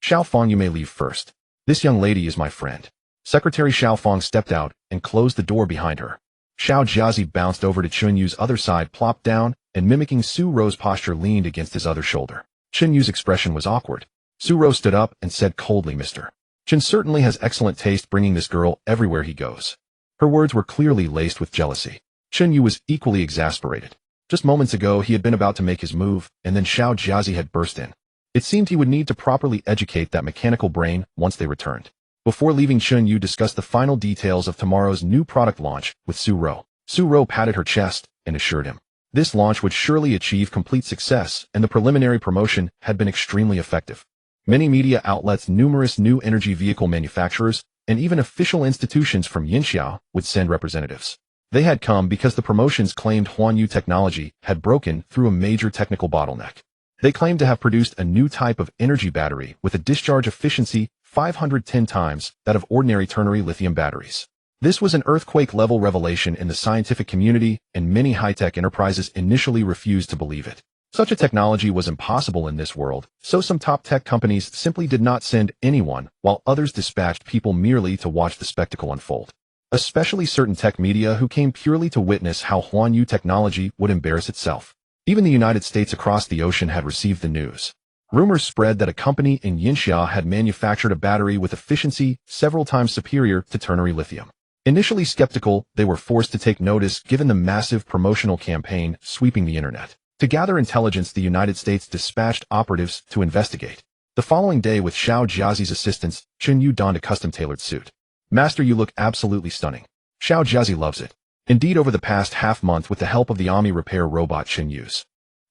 [SPEAKER 1] "Xiao Fong, you may leave first. This young lady is my friend." Secretary Xiao Fong stepped out and closed the door behind her. Xiao Jiazi bounced over to Chen Yu's other side, plopped down, and mimicking Su-ro's posture leaned against his other shoulder. Chen Yu's expression was awkward. Su-ro stood up and said coldly, "Mr. Chen certainly has excellent taste, bringing this girl everywhere he goes." Her words were clearly laced with jealousy. Chen Yu was equally exasperated. Just moments ago he had been about to make his move, and then Xiao Jiazi had burst in. It seemed he would need to properly educate that mechanical brain once they returned. Before leaving, Chen Yu discussed the final details of tomorrow's new product launch with Su-ro. Su-ro patted her chest and assured him this launch would surely achieve complete success, and the preliminary promotion had been extremely effective. Many media outlets, numerous new energy vehicle manufacturers, and even official institutions from Yinxiao would send representatives. They had come because the promotions claimed Huanyu technology had broken through a major technical bottleneck. They claimed to have produced a new type of energy battery with a discharge efficiency 510 times that of ordinary ternary lithium batteries. This was an earthquake-level revelation in the scientific community, and many high-tech enterprises initially refused to believe it. Such a technology was impossible in this world, so some top tech companies simply did not send anyone, while others dispatched people merely to watch the spectacle unfold. Especially certain tech media who came purely to witness how Huanyu technology would embarrass itself. Even the United States across the ocean had received the news. Rumors spread that a company in Yinxia had manufactured a battery with efficiency several times superior to ternary lithium. Initially skeptical, they were forced to take notice given the massive promotional campaign sweeping the internet. To gather intelligence, the United States dispatched operatives to investigate. The following day, with Xiao Jiazi's assistance, Chen Yu donned a custom-tailored suit. "Master, you look absolutely stunning." Xiao Jiazi loves it. Indeed, over the past half-month, with the help of the Ami repair robot, Chen Yu's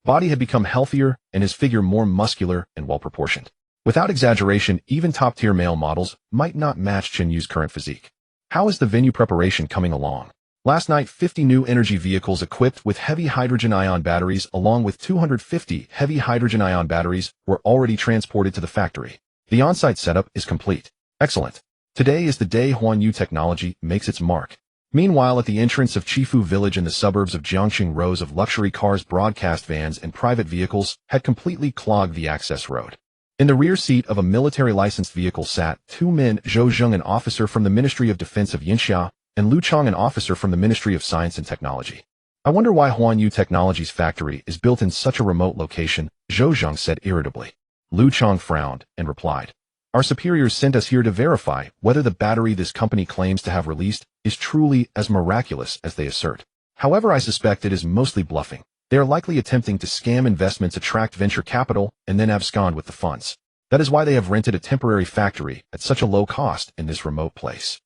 [SPEAKER 1] body had become healthier and his figure more muscular and well-proportioned. Without exaggeration, even top-tier male models might not match Chen Yu's current physique. How is the venue preparation coming along? Last night, 50 new energy vehicles equipped with heavy hydrogen-ion batteries along with 250 heavy hydrogen-ion batteries were already transported to the factory. The on-site setup is complete. Excellent. Today is the day Huanyu technology makes its mark. Meanwhile, at the entrance of Chifu village in the suburbs of Jiangxing, rows of luxury cars, broadcast vans, and private vehicles had completely clogged the access road. In the rear seat of a military licensed vehicle sat two men, Zhou Zheng, an officer from the Ministry of Defense of Yinxia, and Lu Chang, an officer from the Ministry of Science and Technology. "I wonder why Huanyu Technology's factory is built in such a remote location," Zhou Zheng said irritably. Lu Chang frowned and replied, "Our superiors sent us here to verify whether the battery this company claims to have released is truly as miraculous as they assert. However, I suspect it is mostly bluffing. They are likely attempting to scam investments, attract venture capital, and then abscond with the funds. That is why they have rented a temporary factory at such a low cost in this remote place."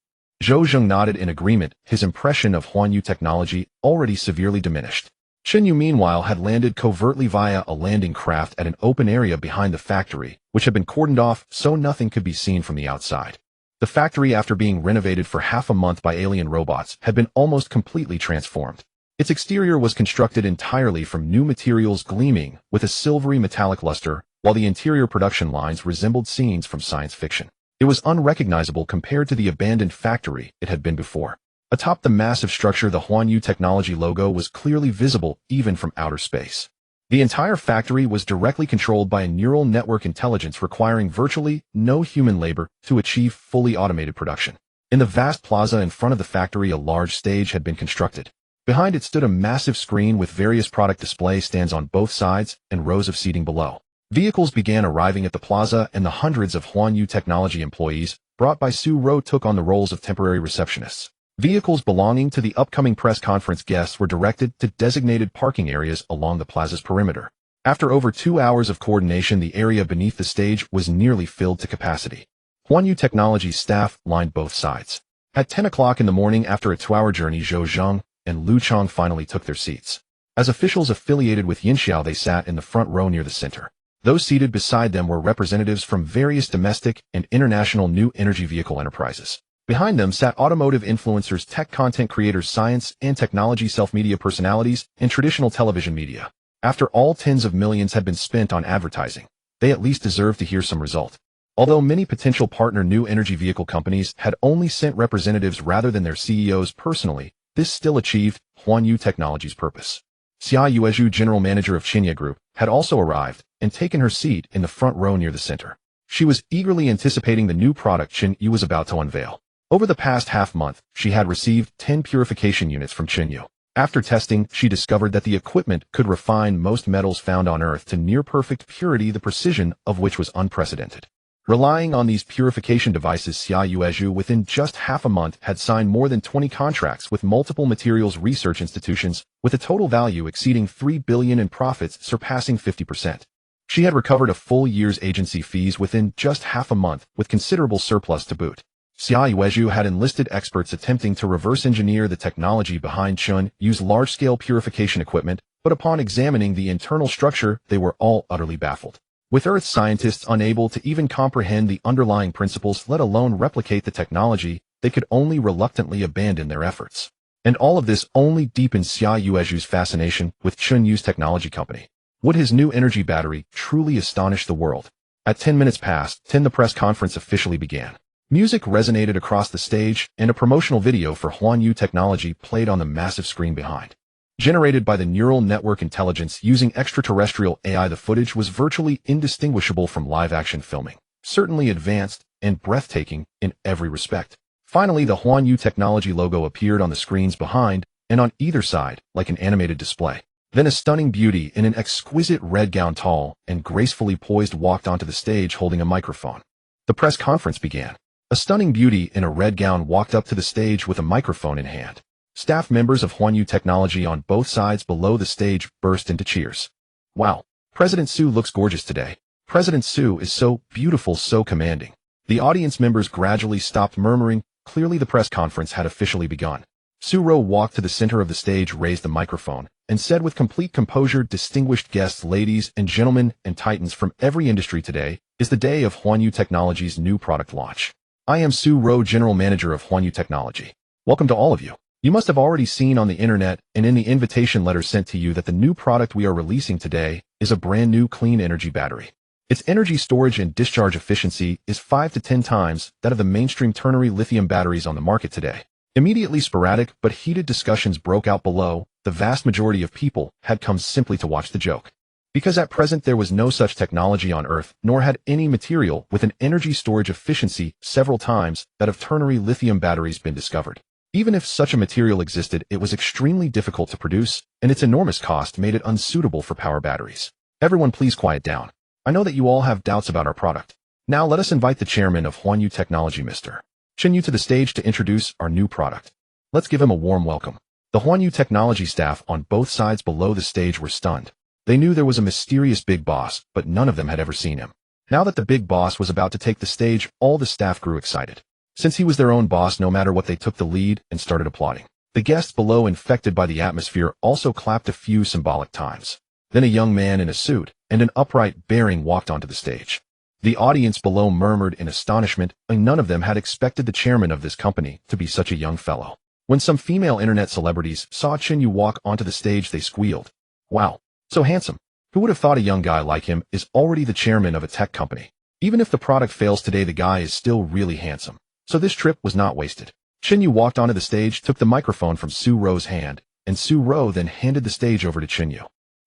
[SPEAKER 1] Zhou Zheng nodded in agreement, his impression of Huanyu technology already severely diminished. Chen Yu, meanwhile, had landed covertly via a landing craft at an open area behind the factory, which had been cordoned off so nothing could be seen from the outside. The factory, after being renovated for half a month by alien robots, had been almost completely transformed. Its exterior was constructed entirely from new materials, gleaming with a silvery metallic luster, while the interior production lines resembled scenes from science fiction. It was unrecognizable compared to the abandoned factory it had been before. Atop the massive structure, the Huanyu technology logo was clearly visible even from outer space. The entire factory was directly controlled by a neural network intelligence requiring virtually no human labor to achieve fully automated production. In the vast plaza in front of the factory, a large stage had been constructed. Behind it stood a massive screen with various product display stands on both sides and rows of seating below. Vehicles began arriving at the plaza, and the hundreds of Huanyu technology employees brought by Su-ro took on the roles of temporary receptionists. Vehicles belonging to the upcoming press conference guests were directed to designated parking areas along the plaza's perimeter. After over 2 hours of coordination, the area beneath the stage was nearly filled to capacity. Huanyu Technology's staff lined both sides. At 10 o'clock in the morning, after a 2-hour journey, Zhou Zheng and Lu Chang finally took their seats. As officials affiliated with Yinxiao, they sat in the front row near the center. Those seated beside them were representatives from various domestic and international new energy vehicle enterprises. Behind them sat automotive influencers, tech content creators, science and technology self-media personalities, and traditional television media. After all tens of millions had been spent on advertising, they at least deserved to hear some result. Although many potential partner new energy vehicle companies had only sent representatives rather than their CEOs personally, this still achieved Chen Yu Technology's purpose. Chen Yu, general manager of Chen Yu Group, had also arrived and taken her seat in the front row near the center. She was eagerly anticipating the new product Chen Yu was about to unveil. Over the past half-month, she had received 10 purification units from Chen Yu. After testing, she discovered that the equipment could refine most metals found on Earth to near-perfect purity, the precision of which was unprecedented. Relying on these purification devices, Chen Yu within just half a month had signed more than 20 contracts with multiple materials research institutions, with a total value exceeding $3 billion and profits surpassing 50%. She had recovered a full year's agency fees within just half a month, with considerable surplus to boot. Chen Yu had enlisted experts attempting to reverse engineer the technology behind Chen Yu's large-scale purification equipment, but upon examining the internal structure, they were all utterly baffled. With Earth scientists unable to even comprehend the underlying principles, let alone replicate the technology, they could only reluctantly abandon their efforts. And all of this only deepened Chen Yu's fascination with Chen Yu's technology company. Would his new energy battery truly astonish the world? At 10 minutes past 10, the press conference officially began. Music resonated across the stage, and a promotional video for Chen Yu Technology played on the massive screen behind. Generated by the neural network intelligence using extraterrestrial AI, the footage was virtually indistinguishable from live-action filming, certainly advanced and breathtaking in every respect. Finally, the Chen Yu Technology logo appeared on the screens behind and on either side, like an animated display. Then a stunning beauty in an exquisite red gown, tall and gracefully poised, walked onto the stage holding a microphone. The press conference began. A stunning beauty in a red gown walked up to the stage with a microphone in hand. Staff members of Chen Yu Technology on both sides below the stage burst into cheers. Wow, President Su looks gorgeous today. President Su is so beautiful, so commanding. The audience members gradually stopped murmuring. Clearly the press conference had officially begun. Su Ro walked to the center of the stage, raised the microphone, and said with complete composure, "Distinguished guests, ladies and gentlemen, and titans from every industry, today is the day of Chen Yu Technology's new product launch. I am Su Ro, general manager of Chen Yu Technology. Welcome to all of you. You must have already seen on the internet and in the invitation letter sent to you that the new product we are releasing today is a brand new clean energy battery. Its energy storage and discharge efficiency is 5 to 10 times that of the mainstream ternary lithium batteries on the market today." Immediately, sporadic but heated discussions broke out below. The vast majority of people had come simply to watch the joke. Because at present there was no such technology on Earth, nor had any material with an energy storage efficiency several times that of ternary lithium batteries been discovered. Even if such a material existed, it was extremely difficult to produce, and its enormous cost made it unsuitable for power batteries. Everyone please quiet down. I know that you all have doubts about our product. Now let us invite the chairman of Chen Yu Technology, Mr. Chen Yu, to the stage to introduce our new product. Let's give him a warm welcome. The Chen Yu Technology staff on both sides below the stage were stunned. They knew there was a mysterious big boss, but none of them had ever seen him. Now that the big boss was about to take the stage, all the staff grew excited. Since he was their own boss, no matter what, they took the lead and started applauding. The guests below, infected by the atmosphere, also clapped a few symbolic times. Then a young man in a suit and an upright bearing walked onto the stage. The audience below murmured in astonishment, and none of them had expected the chairman of this company to be such a young fellow. When some female internet celebrities saw Chen Yu walk onto the stage, they squealed. Wow, so handsome. Who would have thought a young guy like him is already the chairman of a tech company? Even if the product fails today, the guy is still really handsome. So this trip was not wasted. Chen Yu walked onto the stage, took the microphone from Su Ro's hand, and Su Ro then handed the stage over to Chen Yu.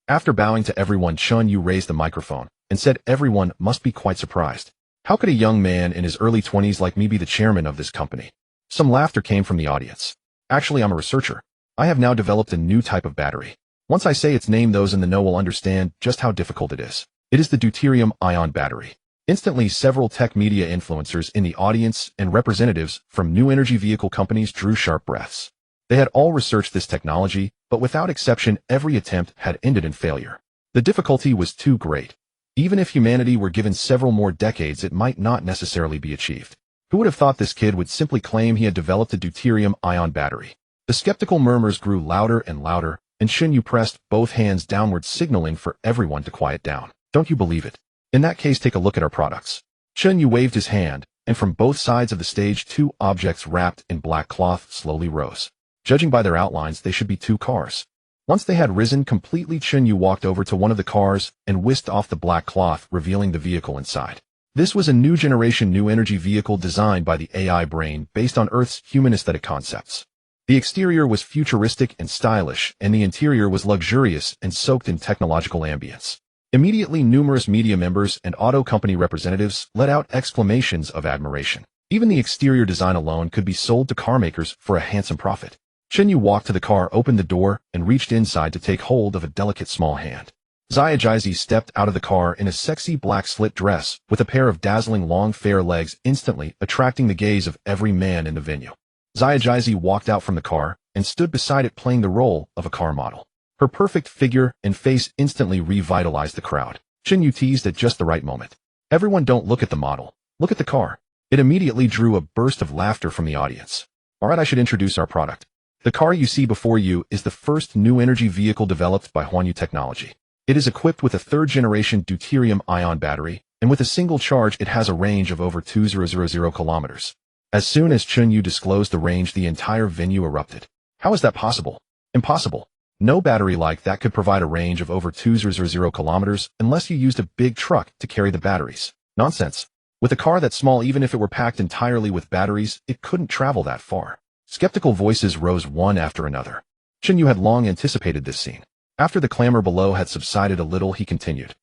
[SPEAKER 1] After bowing to everyone, Chen Yu raised the microphone and said everyone must be quite surprised. How could a young man in his early 20s like me be the chairman of this company? Some laughter came from the audience. Actually, I'm a researcher. I have now developed a new type of battery. Once I say its name, those in the know will understand just how difficult it is. It is the deuterium-ion battery. Instantly, several tech media influencers in the audience and representatives from new energy vehicle companies drew sharp breaths. They had all researched this technology, but without exception, every attempt had ended in failure. The difficulty was too great. Even if humanity were given several more decades, it might not necessarily be achieved. Who would have thought this kid would simply claim he had developed a deuterium-ion battery? The skeptical murmurs grew louder and louder, and Chen Yu pressed both hands downward, signaling for everyone to quiet down. Don't you believe it? In that case, take a look at our products. Chen Yu waved his hand, and from both sides of the stage, two objects wrapped in black cloth slowly rose. Judging by their outlines, they should be two cars. Once they had risen completely, Chen Yu walked over to one of the cars and whisked off the black cloth, revealing the vehicle inside. This was a new generation new energy vehicle designed by the AI brain based on Earth's human aesthetic concepts. The exterior was futuristic and stylish, and the interior was luxurious and soaked in technological ambience. Immediately, numerous media members and auto company representatives let out exclamations of admiration. Even the exterior design alone could be sold to car makers for a handsome profit. Chen Yu walked to the car, opened the door, and reached inside to take hold of a delicate small hand. Xiaojizi stepped out of the car in a sexy black slit dress with a pair of dazzling long fair legs, instantly attracting the gaze of every man in the venue. Xiaojizi walked out from the car and stood beside it, playing the role of a car model. Her perfect figure and face instantly revitalized the crowd. Chen Yu teased at just the right moment. "Everyone, don't look at the model. Look at the car." It immediately drew a burst of laughter from the audience. "Alright, I should introduce our product. The car you see before you is the first new energy vehicle developed by Chen Yu Technology. It is equipped with a third-generation deuterium-ion battery, and with a single charge it has a range of over 2,000 kilometers. As soon as Chen Yu disclosed the range, the entire venue erupted. "How is that possible?" "Impossible. No battery like that could provide a range of over 2,000 kilometers unless you used a big truck to carry the batteries." "Nonsense. With a car that small, even if it were packed entirely with batteries, it couldn't travel that far." Skeptical voices rose one after another. Chen Yu had long anticipated this scene. After the clamor below had subsided a little, he continued.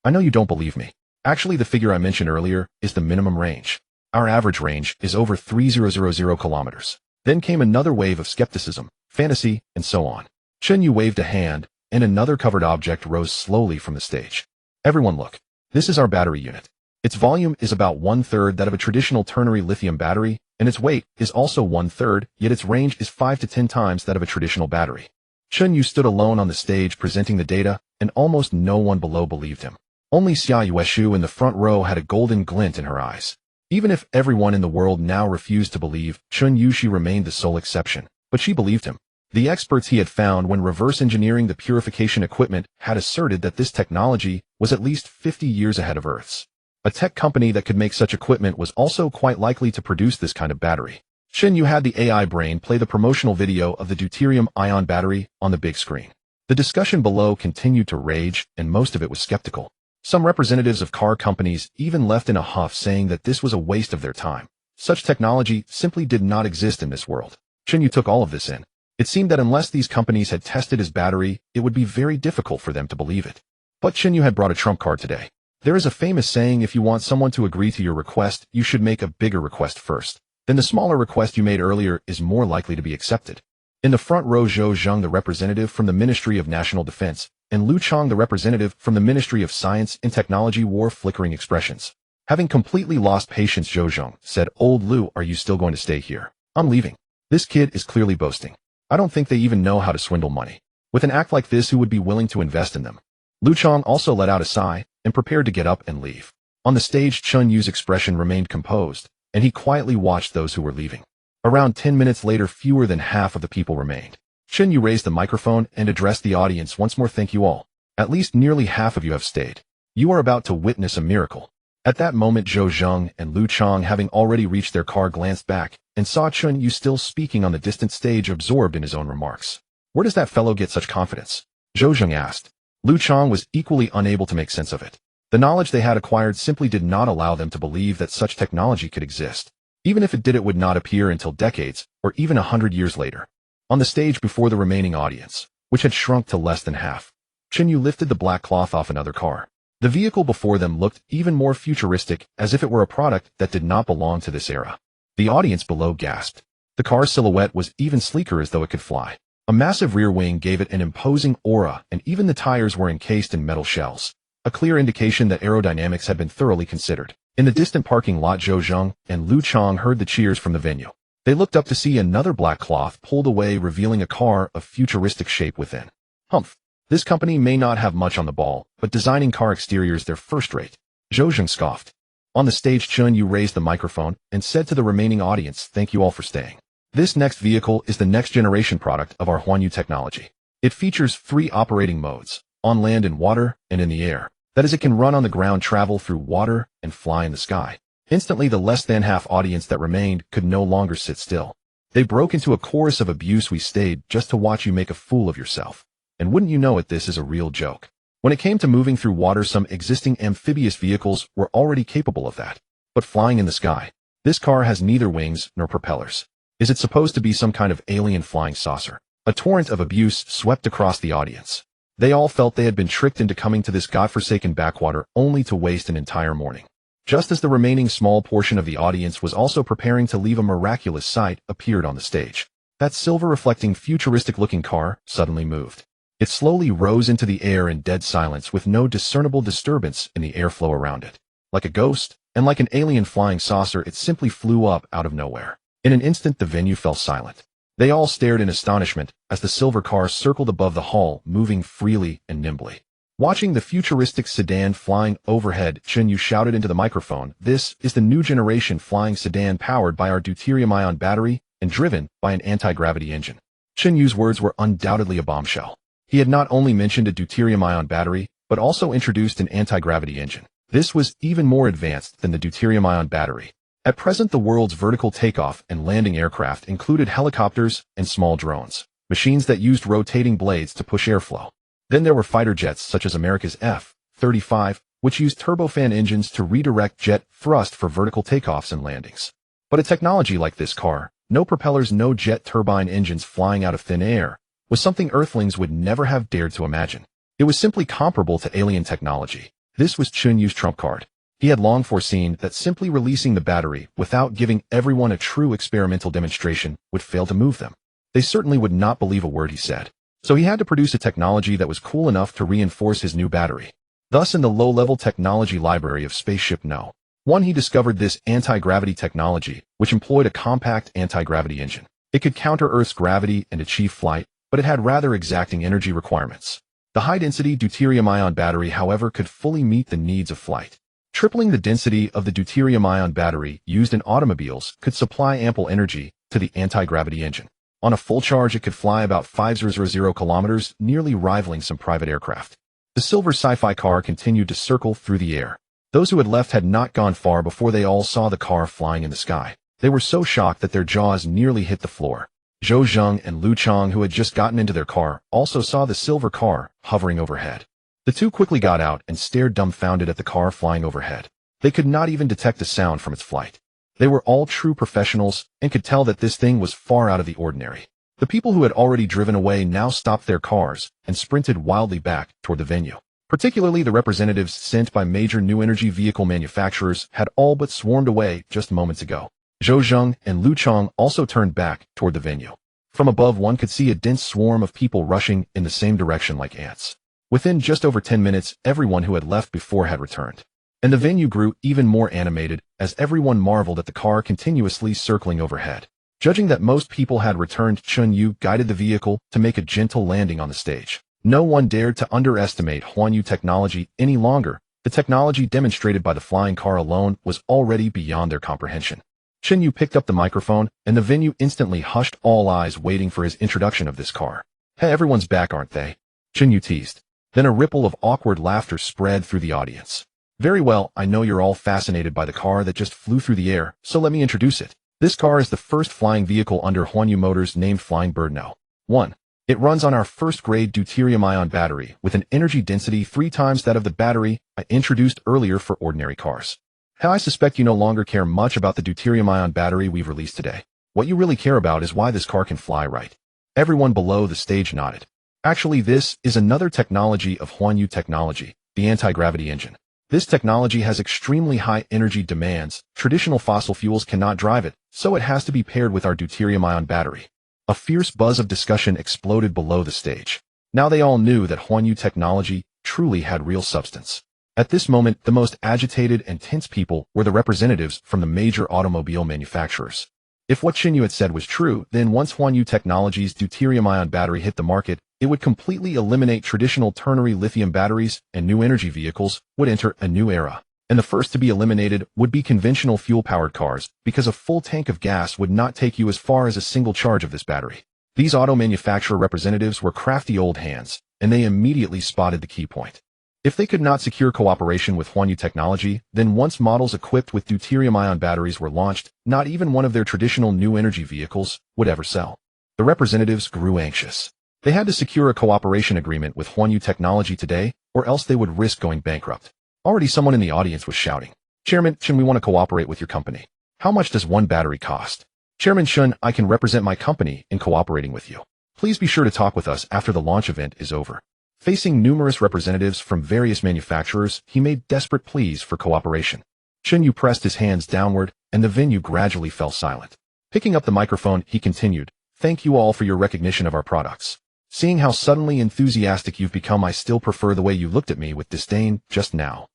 [SPEAKER 1] "I know you don't believe me. Actually, the figure I mentioned earlier is the minimum range. Our average range is over 3,000 kilometers. Then came another wave of skepticism, fantasy, and so on. Chen Yu waved a hand, and another covered object rose slowly from the stage. "Everyone look. This is our battery unit. Its volume is about 1/3 that of a traditional ternary lithium battery, and its weight is also 1/3, yet its range is 5 to 10 times that of a traditional battery." Chen Yu stood alone on the stage presenting the data, and almost no one below believed him. Only Xia Yueshu in the front row had a golden glint in her eyes. Even if everyone in the world now refused to believe, Chen Yu, she remained the sole exception. But she believed him. The experts he had found when reverse engineering the purification equipment had asserted that this technology was at least 50 years ahead of Earth's. A tech company that could make such equipment was also quite likely to produce this kind of battery. Chen Yu had the AI brain play the promotional video of the deuterium-ion battery on the big screen. The discussion below continued to rage, and most of it was skeptical. Some representatives of car companies even left in a huff, saying that this was a waste of their time. Such technology simply did not exist in this world. Chen Yu took all of this in. It seemed that unless these companies had tested his battery, it would be very difficult for them to believe it. But Chen Yu had brought a trump card today. There is a famous saying, if you want someone to agree to your request, you should make a bigger request first. Then the smaller request you made earlier is more likely to be accepted. In the front row, Zhou Zheng, the representative from the Ministry of National Defense, and Lu Chang, the representative from the Ministry of Science and Technology, wore flickering expressions. Having completely lost patience, Zhou Zheng said, "Old Lu, are you still going to stay here? I'm leaving. This kid is clearly boasting. I don't think they even know how to swindle money. With an act like this, who would be willing to invest in them?" Lu Chang also let out a sigh and prepared to get up and leave. On the stage, Chen Yu's expression remained composed, and he quietly watched those who were leaving. Around 10 minutes later, fewer than half of the people remained. Chen Yu raised the microphone and addressed the audience once more. "Thank you all. At least nearly half of you have stayed. You are about to witness a miracle." At that moment, Zhou Zheng and Lu Chang, having already reached their car, glanced back and saw Chen Yu still speaking on the distant stage, absorbed in his own remarks. "Where does that fellow get such confidence?" Zhou Zheng asked. Lu Chang was equally unable to make sense of it. The knowledge they had acquired simply did not allow them to believe that such technology could exist. Even if it did, it would not appear until decades, or even 100 years later. On the stage before the remaining audience, which had shrunk to less than half, Chen Yu lifted the black cloth off another car. The vehicle before them looked even more futuristic, as if it were a product that did not belong to this era. The audience below gasped. The car's silhouette was even sleeker, as though it could fly. A massive rear wing gave it an imposing aura, and even the tires were encased in metal shells, a clear indication that aerodynamics had been thoroughly considered. In the distant parking lot, Zhou Zheng and Lu Chang heard the cheers from the venue. They looked up to see another black cloth pulled away, revealing a car of futuristic shape within. "Humph. This company may not have much on the ball, but designing car exteriors, they're first-rate." Zhou Zheng scoffed. On the stage, Chen Yu raised the microphone and said to the remaining audience, "Thank you all for staying. This next vehicle is the next-generation product of our Chen Yu technology. It features 3 operating modes, on land, in water, and in the air. That is, it can run on the ground, travel through water, and fly in the sky." Instantly, the less than half audience that remained could no longer sit still. They broke into a chorus of abuse. "We stayed just to watch you make a fool of yourself. and wouldn't you know it, this is a real joke. When it came to moving through water, some existing amphibious vehicles were already capable of that. But flying in the sky, this car has neither wings nor propellers. Is it supposed to be some kind of alien flying saucer? A torrent of abuse swept across the audience. They all felt they had been tricked into coming to this godforsaken backwater only to waste an entire morning. Just as the remaining small portion of the audience was also preparing to leave, a miraculous sight appeared on the stage. That silver-reflecting, futuristic-looking car suddenly moved. It slowly rose into the air in dead silence with no discernible disturbance in the airflow around it. Like a ghost, and like an alien flying saucer, it simply flew up out of nowhere. In an instant, the venue fell silent. They all stared in astonishment as the silver car circled above the hall, moving freely and nimbly. Watching the futuristic sedan flying overhead, Chen Yu shouted into the microphone, "This is the new generation flying sedan powered by our deuterium-ion battery and driven by an anti-gravity engine." Chen Yu's words were undoubtedly a bombshell. He had not only mentioned a deuterium-ion battery, but also introduced an anti-gravity engine. This was even more advanced than the deuterium-ion battery. At present, the world's vertical takeoff and landing aircraft included helicopters and small drones, machines that used rotating blades to push airflow. Then there were fighter jets such as America's F-35, which used turbofan engines to redirect jet thrust for vertical takeoffs and landings. But a technology like this car, no propellers, no jet turbine engines flying out of thin air, was something Earthlings would never have dared to imagine. It was simply comparable to alien technology. This was Chen Yu's trump card. He had long foreseen that simply releasing the battery without giving everyone a true experimental demonstration would fail to move them. They certainly would not believe a word he said. So he had to produce a technology that was cool enough to reinforce his new battery. Thus, in the low-level technology library of Spaceship No. 1, he discovered this anti-gravity technology, which employed a compact anti-gravity engine. It could counter Earth's gravity and achieve flight, but it had rather exacting energy requirements. The high-density deuterium-ion battery, however, could fully meet the needs of flight. Tripling the density of the deuterium-ion battery used in automobiles could supply ample energy to the anti-gravity engine. On a full charge, it could fly about 5,000 kilometers, nearly rivaling some private aircraft. The silver sci-fi car continued to circle through the air. Those who had left had not gone far before they all saw the car flying in the sky. They were so shocked that their jaws nearly hit the floor. Zhou Zheng and Lu Chang, who had just gotten into their car, also saw the silver car hovering overhead. The two quickly got out and stared dumbfounded at the car flying overhead. They could not even detect a sound from its flight. They were all true professionals and could tell that this thing was far out of the ordinary. The people who had already driven away now stopped their cars and sprinted wildly back toward the venue. Particularly the representatives sent by major new energy vehicle manufacturers had all but swarmed away just moments ago. Zhou Zheng and Lu Chang also turned back toward the venue. From above, one could see a dense swarm of people rushing in the same direction like ants. Within just over 10 minutes, everyone who had left before had returned. And the venue grew even more animated as everyone marveled at the car continuously circling overhead. Judging that most people had returned, Chen Yu guided the vehicle to make a gentle landing on the stage. No one dared to underestimate Huan Yu technology any longer. The technology demonstrated by the flying car alone was already beyond their comprehension. Chen Yu picked up the microphone, and the venue instantly hushed, all eyes waiting for his introduction of this car. "Hey, everyone's back, aren't they?" Chen Yu teased. Then a ripple of awkward laughter spread through the audience. "Very well, I know you're all fascinated by the car that just flew through the air, so let me introduce it. This car is the first flying vehicle under Huan Yu Motors named Flying Bird No. 1. It runs on our first-grade deuterium-ion battery with an energy density 3 times that of the battery I introduced earlier for ordinary cars. How I suspect you no longer care much about the deuterium-ion battery we've released today. What you really care about is why this car can fly, right?" Everyone below the stage nodded. Actually, this is another technology of Huan Yu technology, the anti-gravity engine. This technology has extremely high energy demands. Traditional fossil fuels cannot drive it, so it has to be paired with our deuterium-ion battery. A fierce buzz of discussion exploded below the stage. Now they all knew that Huan Yu technology truly had real substance. At this moment, the most agitated and tense people were the representatives from the major automobile manufacturers. If what Chen Yu had said was true, then once Huan Yu Technology's deuterium-ion battery hit the market, it would completely eliminate traditional ternary lithium batteries, and new energy vehicles would enter a new era. And the first to be eliminated would be conventional fuel-powered cars, because a full tank of gas would not take you as far as a single charge of this battery. These auto manufacturer representatives were crafty old hands, and they immediately spotted the key point. If they could not secure cooperation with Huan Yu Technology, then once models equipped with deuterium-ion batteries were launched, not even one of their traditional new energy vehicles would ever sell. The representatives grew anxious. They had to secure a cooperation agreement with Chen Yu Technology today, or else they would risk going bankrupt. Already someone in the audience was shouting, "Chairman Chen, we want to cooperate with your company. How much does one battery cost?" "Chairman Chen, I can represent my company in cooperating with you. Please be sure to talk with us after the launch event is over." Facing numerous representatives from various manufacturers, he made desperate pleas for cooperation. Chen Yu pressed his hands downward, and the venue gradually fell silent. Picking up the microphone, he continued, "Thank you all for your recognition of our products. Seeing how suddenly enthusiastic you've become, I still prefer the way you looked at me with disdain just now."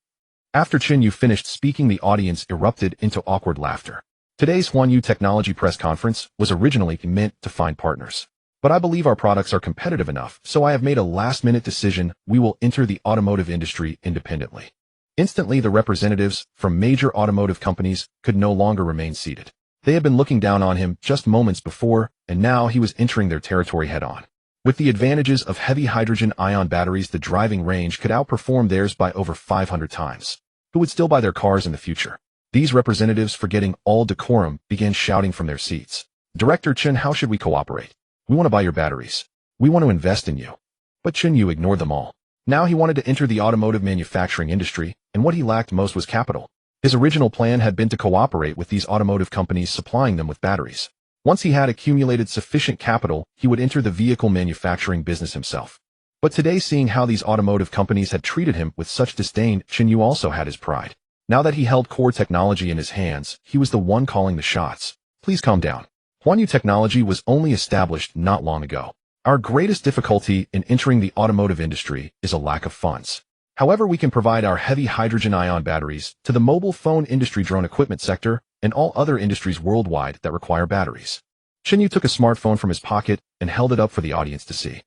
[SPEAKER 1] After Chen Yu finished speaking, the audience erupted into awkward laughter. Today's Chen Yu Technology press conference was originally meant to find partners. But I believe our products are competitive enough, so I have made a last-minute decision: we will enter the automotive industry independently. Instantly, the representatives from major automotive companies could no longer remain seated. They had been looking down on him just moments before, and now he was entering their territory head-on. With the advantages of heavy hydrogen-ion batteries, the driving range could outperform theirs by over 500 times. Who would still buy their cars in the future? These representatives, forgetting all decorum, began shouting from their seats. "Director Chen, how should we cooperate? We want to buy your batteries. We want to invest in you." But Chen Yu ignored them all. Now he wanted to enter the automotive manufacturing industry, and what he lacked most was capital. His original plan had been to cooperate with these automotive companies, supplying them with batteries. Once he had accumulated sufficient capital, he would enter the vehicle manufacturing business himself. But today, seeing how these automotive companies had treated him with such disdain, Chen Yu also had his pride. Now that he held core technology in his hands, he was the one calling the shots. "Please calm down. Chen Yu Technology was only established not long ago. Our greatest difficulty in entering the automotive industry is a lack of funds. However, we can provide our heavy hydrogen-ion batteries to the mobile phone industry, drone equipment sector, and all other industries worldwide that require batteries." Chen Yu took a smartphone from his pocket and held it up for the audience to see.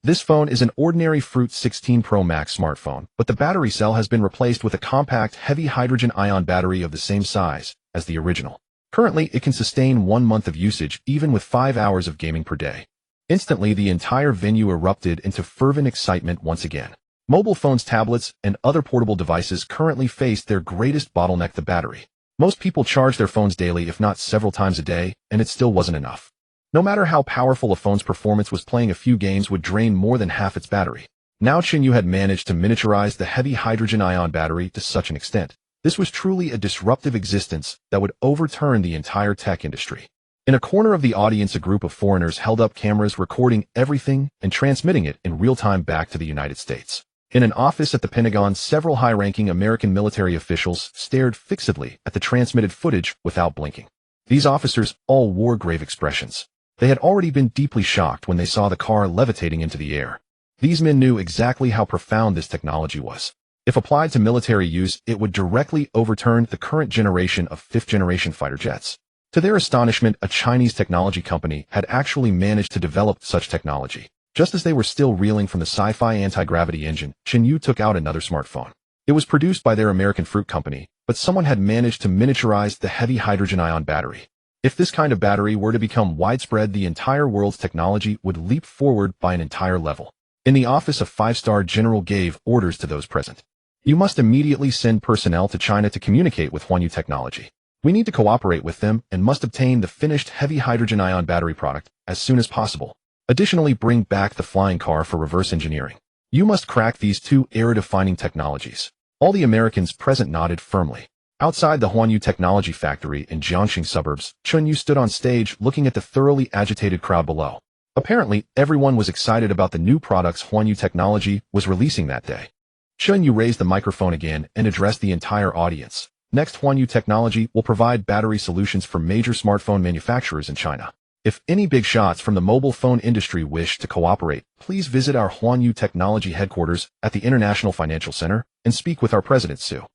[SPEAKER 1] This phone is an ordinary Fruit 16 Pro Max smartphone, but the battery cell has been replaced with a compact heavy hydrogen-ion battery of the same size as the original. Currently, it can sustain 1 month of usage, even with 5 hours of gaming per day. Instantly, the entire venue erupted into fervent excitement once again. Mobile phones, tablets, and other portable devices currently faced their greatest bottleneck: the battery. Most people charge their phones daily, if not several times a day, and it still wasn't enough. No matter how powerful a phone's performance was, playing a few games would drain more than half its battery. Now Chen Yu had managed to miniaturize the heavy hydrogen-ion battery to such an extent. This was truly a disruptive existence that would overturn the entire tech industry. In a corner of the audience, a group of foreigners held up cameras, recording everything and transmitting it in real time back to the United States. In an office at the Pentagon, several high-ranking American military officials stared fixedly at the transmitted footage without blinking. These officers all wore grave expressions. They had already been deeply shocked when they saw the car levitating into the air. These men knew exactly how profound this technology was. If applied to military use, it would directly overturn the current generation of fifth-generation fighter jets. To their astonishment, a Chinese technology company had actually managed to develop such technology. Just as they were still reeling from the sci-fi anti-gravity engine, Chen Yu took out another smartphone. It was produced by their American Fruit company, but someone had managed to miniaturize the heavy hydrogen-ion battery. If this kind of battery were to become widespread, the entire world's technology would leap forward by an entire level. In the office, a 5-star general gave orders to those present. "You must immediately send personnel to China to communicate with Chen Yu Technology. We need to cooperate with them and must obtain the finished heavy hydrogen-ion battery product as soon as possible. Additionally, bring back the flying car for reverse engineering. You must crack these two era-defining technologies." All the Americans present nodded firmly. Outside the Chen Yu Technology factory in Jiangxing suburbs, Chen Yu stood on stage looking at the thoroughly agitated crowd below. Apparently, everyone was excited about the new products Chen Yu Technology was releasing that day. Chen Yu raised the microphone again and addressed the entire audience. "Next, Chen Yu Technology will provide battery solutions for major smartphone manufacturers in China. If any big shots from the mobile phone industry wish to cooperate, please visit our Chen Yu Technology headquarters at the International Financial Center and speak with our President Su."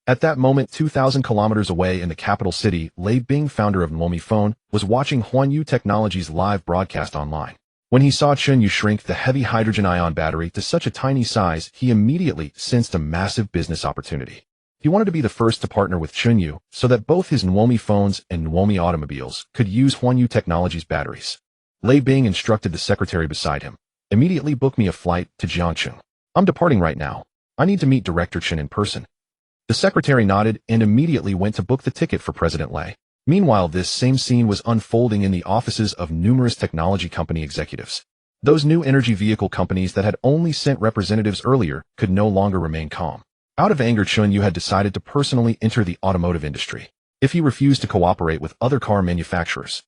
[SPEAKER 1] At that moment, 2,000 kilometers away in the capital city, Lei Bing, founder of Nuomi Phone, was watching Chen Yu Technology's live broadcast online. When he saw Chen Yu shrink the heavy hydrogen-ion battery to such a tiny size, he immediately sensed a massive business opportunity. He wanted to be the first to partner with Chen Yu so that both his Nuomi phones and Nuomi automobiles could use Chen Yu Technology's batteries. Lei Bing instructed the secretary beside him, "Immediately book me a flight to Jiangxing. I'm departing right now. I need to meet Director Chen in person." The secretary nodded and immediately went to book the ticket for President Lei. Meanwhile, this same scene was unfolding in the offices of numerous technology company executives. Those new energy vehicle companies that had only sent representatives earlier could no longer remain calm. Out of anger, Chen Yu had decided to personally enter the automotive industry. If he refused to cooperate with other car manufacturers,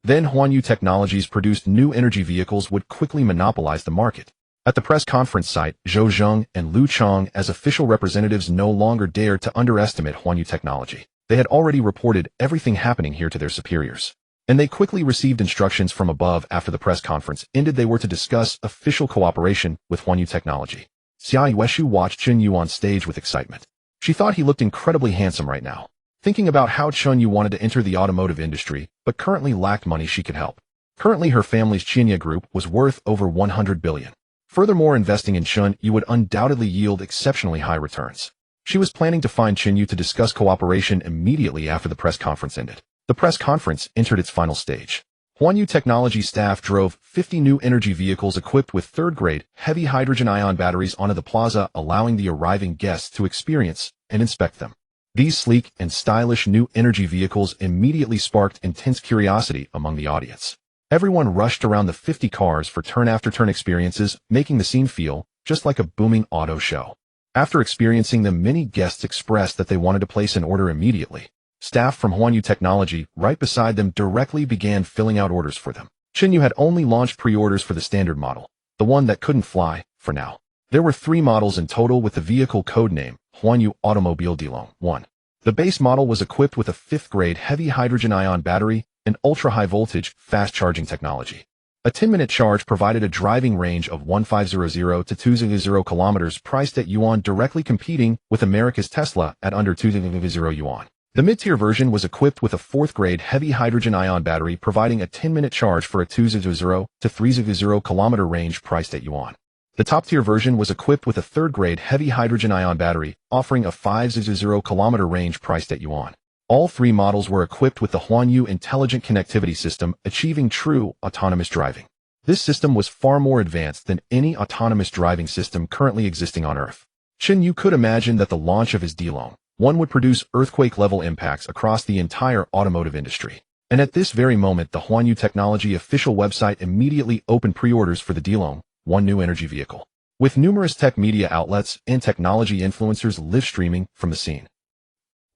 [SPEAKER 1] then Chen Yu Technologies produced new energy vehicles would quickly monopolize the market. At the press conference site, Zhou Zheng and Lu Chang as official representatives no longer dared to underestimate Chen Yu Technology. They had already reported everything happening here to their superiors, and they quickly received instructions from above. After the press conference ended, they were to discuss official cooperation with Chen Yu Technology. Xia Yueshu watched Chen Yu on stage with excitement. She thought he looked incredibly handsome right now. Thinking about how Chen Yu wanted to enter the automotive industry, but currently lacked money she could help. Currently her family's Chen Group was worth over 100 billion. Furthermore, investing in Chen Yu would undoubtedly yield exceptionally high returns. She was planning to find Chen Yu to discuss cooperation immediately after the press conference ended. The press conference entered its final stage. Chen Yu Technology staff drove 50 new energy vehicles equipped with third-grade heavy hydrogen-ion batteries onto the plaza, allowing the arriving guests to experience and inspect them. These sleek and stylish new energy vehicles immediately sparked intense curiosity among the audience. Everyone rushed around the 50 cars for turn-after-turn experiences, making the scene feel just like a booming auto show. After experiencing them, many guests expressed that they wanted to place an order immediately. Staff from Chen Yu Technology, right beside them, directly began filling out orders for them. Chen Yu had only launched pre-orders for the standard model, the one that couldn't fly, for now. There were 3 models in total with the vehicle codename Chen Yu Automobile Dilong 1. The base model was equipped with a 5th-grade heavy hydrogen-ion battery and ultra-high-voltage, fast-charging technology. A 10-minute charge provided a driving range of 1500 to 200 kilometers, priced at yuan, directly competing with America's Tesla at under 200 yuan. The mid-tier version was equipped with a 4th-grade heavy hydrogen-ion battery, providing a 10-minute charge for a 200 to 300 kilometer range, priced at yuan. The top-tier version was equipped with a 3rd-grade heavy hydrogen-ion battery, offering a 500 kilometer range, priced at yuan. All 3 models were equipped with the Chen Yu Intelligent Connectivity System, achieving true autonomous driving. This system was far more advanced than any autonomous driving system currently existing on Earth. Chen Yu could imagine that the launch of his Dilong 1 would produce earthquake-level impacts across the entire automotive industry. And at this very moment, the Chen Yu Technology official website immediately opened pre-orders for the Dilong 1 new energy vehicle, with numerous tech media outlets and technology influencers live streaming from the scene.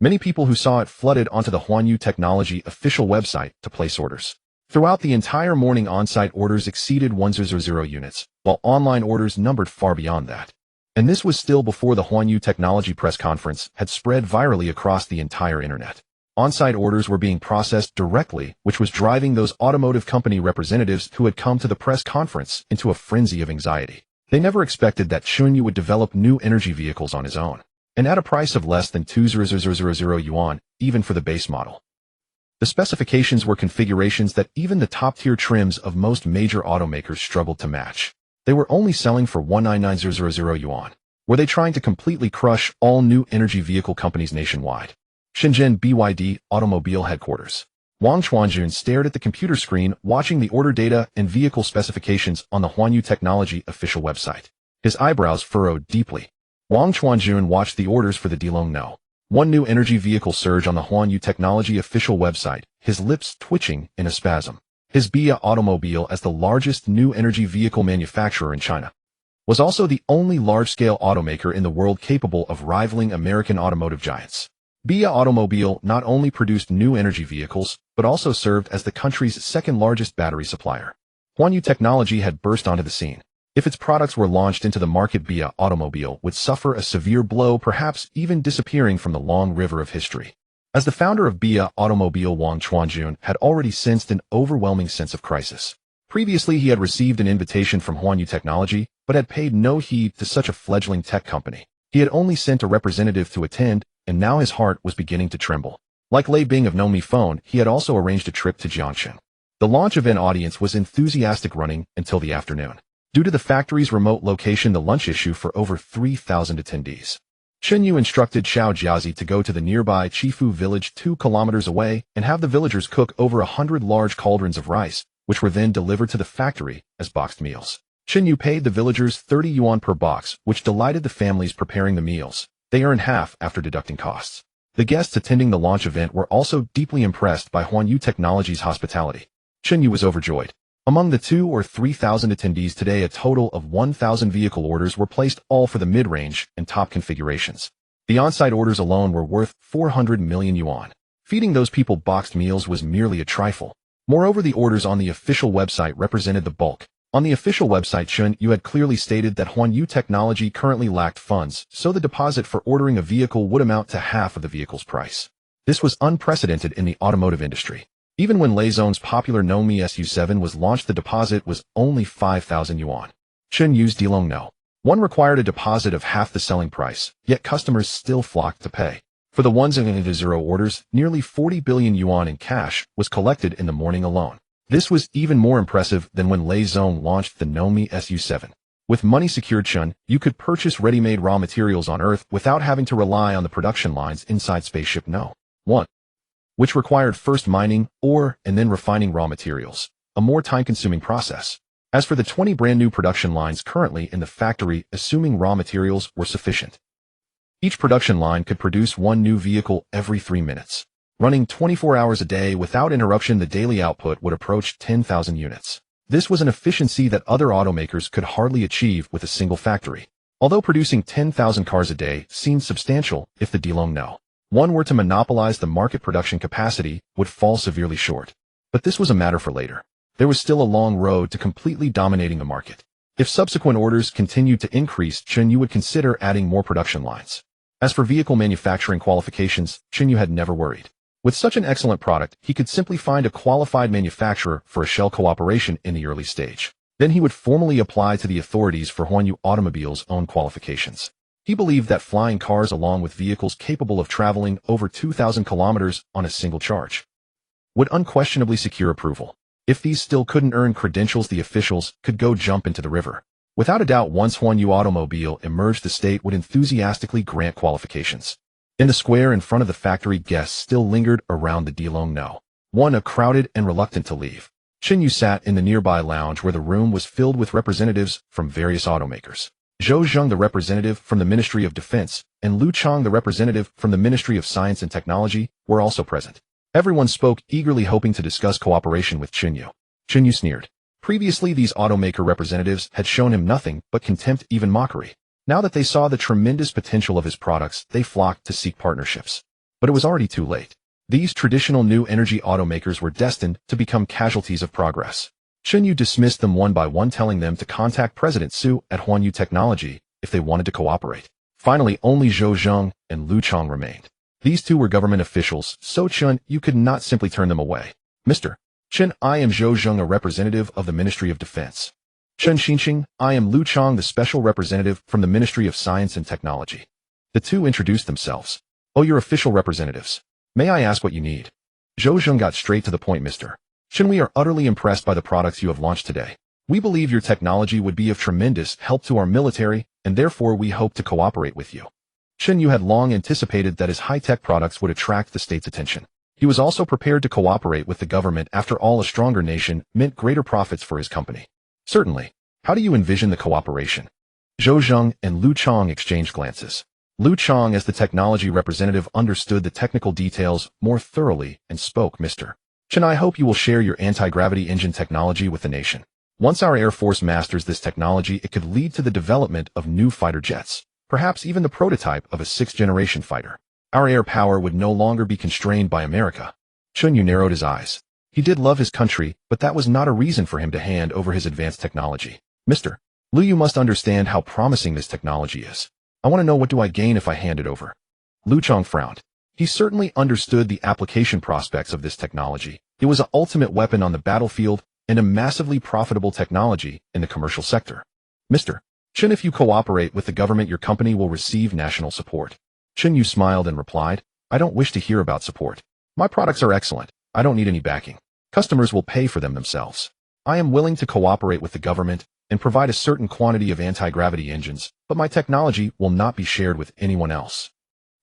[SPEAKER 1] Many people who saw it flooded onto the Chen Yu Technology official website to place orders. Throughout the entire morning, on-site orders exceeded 100 units, while online orders numbered far beyond that. And this was still before the Chen Yu Technology press conference had spread virally across the entire internet. On-site orders were being processed directly, which was driving those automotive company representatives who had come to the press conference into a frenzy of anxiety. They never expected that Chen Yu would develop new energy vehicles on his own, and at a price of less than 200 yuan, even for the base model. The specifications were configurations that even the top-tier trims of most major automakers struggled to match. They were only selling for 199,000 yuan. Were they trying to completely crush all new energy vehicle companies nationwide? Shenzhen BYD Automobile Headquarters. Wang Chuanjun stared at the computer screen, watching the order data and vehicle specifications on the Chen Yu Technology official website. His eyebrows furrowed deeply. Wang Chuanjun watched the orders for the Dilong No. 1 new energy vehicle surge on the Chen Yu Technology official website, his lips twitching in a spasm. His BYD Automobile, as the largest new energy vehicle manufacturer in China, was also the only large-scale automaker in the world capable of rivaling American automotive giants. BYD Automobile not only produced new energy vehicles, but also served as the country's 2nd-largest battery supplier. Chen Yu Technology had burst onto the scene. If its products were launched into the market, BYD Automobile would suffer a severe blow, perhaps even disappearing from the long river of history. As the founder of BYD Automobile, Wang Chuanjun had already sensed an overwhelming sense of crisis. Previously, he had received an invitation from Chen Yu Technology, but had paid no heed to such a fledgling tech company. He had only sent a representative to attend, and now his heart was beginning to tremble. Like Lei Bing of Nomi Phone, he had also arranged a trip to Jiangxin. The launch event audience was enthusiastic, running until the afternoon. Due to the factory's remote location, the lunch issue for over 3,000 attendees. Chen Yu instructed Xiao Jiazi to go to the nearby Chifu village 2 kilometers away and have the villagers cook over 100 large cauldrons of rice, which were then delivered to the factory as boxed meals. Chen Yu paid the villagers 30 yuan per box, which delighted the families preparing the meals. They earned half after deducting costs. The guests attending the launch event were also deeply impressed by Chen Yu Technology's hospitality. Chen Yu was overjoyed. Among the 2,000 or 3,000 attendees today, a total of 1,000 vehicle orders were placed, all for the mid-range and top configurations. The on-site orders alone were worth 400 million yuan. Feeding those people boxed meals was merely a trifle. Moreover, the orders on the official website represented the bulk. On the official website, Chen Yu had clearly stated that Yu Technology currently lacked funds, so the deposit for ordering a vehicle would amount to half of the vehicle's price. This was unprecedented in the automotive industry. Even when Leizong's popular Nomi SU7 was launched, the deposit was only 5,000 yuan. Chen Yu's Dilong No. 1 required a deposit of half the selling price, yet customers still flocked to pay. For the 1,000 orders, nearly 40 billion yuan in cash was collected in the morning alone. This was even more impressive than when Leizong launched the Nomi SU7. With money secured, Chen, you could purchase ready-made raw materials on Earth without having to rely on the production lines inside Spaceship No. 1, which required first mining, ore, and then refining raw materials, a more time-consuming process. As for the 20 brand-new production lines currently in the factory, assuming raw materials were sufficient, each production line could produce 1 new vehicle every 3 minutes. Running 24 hours a day without interruption, the daily output would approach 10,000 units. This was an efficiency that other automakers could hardly achieve with a single factory. Although producing 10,000 cars a day seemed substantial, if the Dilong No. 1 were to monopolize the market, production capacity would fall severely short. But this was a matter for later. There was still a long road to completely dominating the market. If subsequent orders continued to increase, Chen Yu would consider adding more production lines. As for vehicle manufacturing qualifications, Chen Yu had never worried. With such an excellent product, he could simply find a qualified manufacturer for a shell cooperation in the early stage. Then he would formally apply to the authorities for Yu Automobile's own qualifications. He believed that flying cars along with vehicles capable of traveling over 2,000 kilometers on a single charge would unquestionably secure approval. If these still couldn't earn credentials, the officials could go jump into the river. Without a doubt, once Yu Automobile emerged, the state would enthusiastically grant qualifications. In the square in front of the factory, guests still lingered around the Dilong No. 1, crowded and reluctant to leave. Chen Yu sat in the nearby lounge where the room was filled with representatives from various automakers. Zhou Zheng, the representative from the Ministry of Defense, and Lu Chang, the representative from the Ministry of Science and Technology, were also present. Everyone spoke eagerly, hoping to discuss cooperation with Chen Yu. Chen Yu sneered. Previously, these automaker representatives had shown him nothing but contempt, even mockery. Now that they saw the tremendous potential of his products, they flocked to seek partnerships. But it was already too late. These traditional new energy automakers were destined to become casualties of progress. Chen Yu dismissed them one by one, telling them to contact President Su at Yu Technology if they wanted to cooperate. Finally, only Zhou Zheng and Lu Chang remained. These two were government officials, so Chen Yu could not simply turn them away. Mr. Chen, I am Zhou Zheng, a representative of the Ministry of Defense. Chen Xinqing, I am Lu Chang, the special representative from the Ministry of Science and Technology. The two introduced themselves. Oh, you're official representatives. May I ask what you need? Zhou Zheng got straight to the point. Mr. Chen, we are utterly impressed by the products you have launched today. We believe your technology would be of tremendous help to our military, and therefore we hope to cooperate with you. Chen Yu had long anticipated that his high-tech products would attract the state's attention. He was also prepared to cooperate with the government. After all, a stronger nation meant greater profits for his company. Certainly. How do you envision the cooperation? Zhou Zheng and Lu Chang exchanged glances. Lu Chang, as the technology representative, understood the technical details more thoroughly and spoke. Mr. Chen, I hope you will share your anti-gravity engine technology with the nation. Once our Air Force masters this technology, it could lead to the development of new fighter jets, perhaps even the prototype of a 6th-generation fighter. Our air power would no longer be constrained by America. Chen Yu narrowed his eyes. He did love his country, but that was not a reason for him to hand over his advanced technology. Mr. Lu, you must understand how promising this technology is. I want to know, what do I gain if I hand it over? Lu Chang frowned. He certainly understood the application prospects of this technology. It was an ultimate weapon on the battlefield and a massively profitable technology in the commercial sector. Mr. Chen, if you cooperate with the government, your company will receive national support. Chen Yu smiled and replied, I don't wish to hear about support. My products are excellent. I don't need any backing. Customers will pay for them themselves. I am willing to cooperate with the government and provide a certain quantity of anti-gravity engines, but my technology will not be shared with anyone else.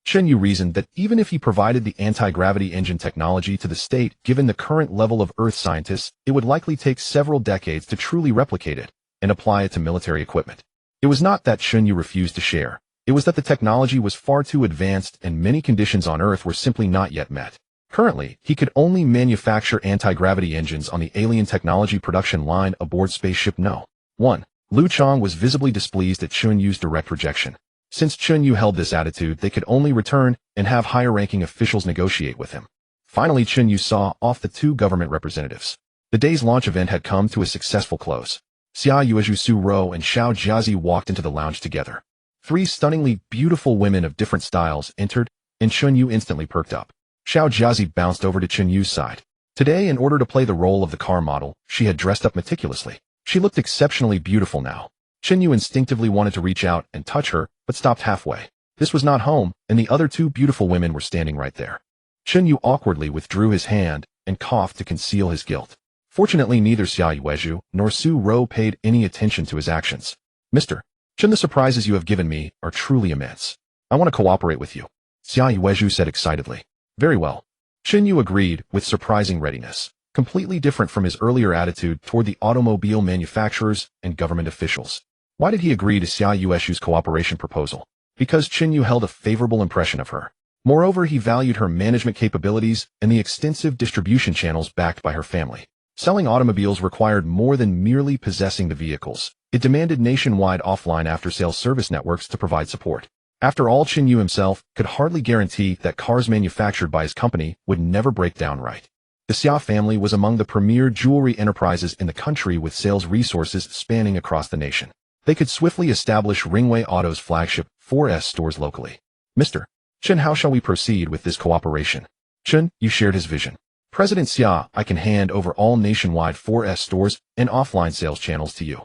[SPEAKER 1] Chen Yu reasoned that even if he provided the anti-gravity engine technology to the state, given the current level of Earth scientists, it would likely take several decades to truly replicate it and apply it to military equipment. It was not that Chen Yu refused to share. It was that the technology was far too advanced and many conditions on Earth were simply not yet met. Currently, he could only manufacture anti-gravity engines on the alien technology production line aboard Spaceship No. 1. Liu Chong was visibly displeased at Chen Yu's direct rejection. Since Chen Yu held this attitude, they could only return and have higher-ranking officials negotiate with him. Finally, Chen Yu saw off the two government representatives. The day's launch event had come to a successful close. Xia Yuezhu, Su Ro, and Xiao Jiazi walked into the lounge together. Three stunningly beautiful women of different styles entered, and Chen Yu instantly perked up. Xiao Jiazi bounced over to Chen Yu's side. Today, in order to play the role of the car model, she had dressed up meticulously. She looked exceptionally beautiful now. Chen Yu instinctively wanted to reach out and touch her, but stopped halfway. This was not home, and the other two beautiful women were standing right there. Chen Yu awkwardly withdrew his hand and coughed to conceal his guilt. Fortunately, neither Xia Yuezhu nor Su Ro paid any attention to his actions. Mr. Chen, the surprises you have given me are truly immense. I want to cooperate with you, Xia Yuezhu said excitedly. Very well. Chen Yu agreed with surprising readiness, completely different from his earlier attitude toward the automobile manufacturers and government officials. Why did he agree to Xia Yuezhu's cooperation proposal? Because Chen Yu held a favorable impression of her. Moreover, he valued her management capabilities and the extensive distribution channels backed by her family. Selling automobiles required more than merely possessing the vehicles. It demanded nationwide offline after-sales service networks to provide support. After all, Chen Yu himself could hardly guarantee that cars manufactured by his company would never break down right. The Xia family was among the premier jewelry enterprises in the country with sales resources spanning across the nation. They could swiftly establish Ringway Auto's flagship 4S stores locally. Mr. Chen, how shall we proceed with this cooperation? Chen Yu shared his vision. President Xia, I can hand over all nationwide 4S stores and offline sales channels to you.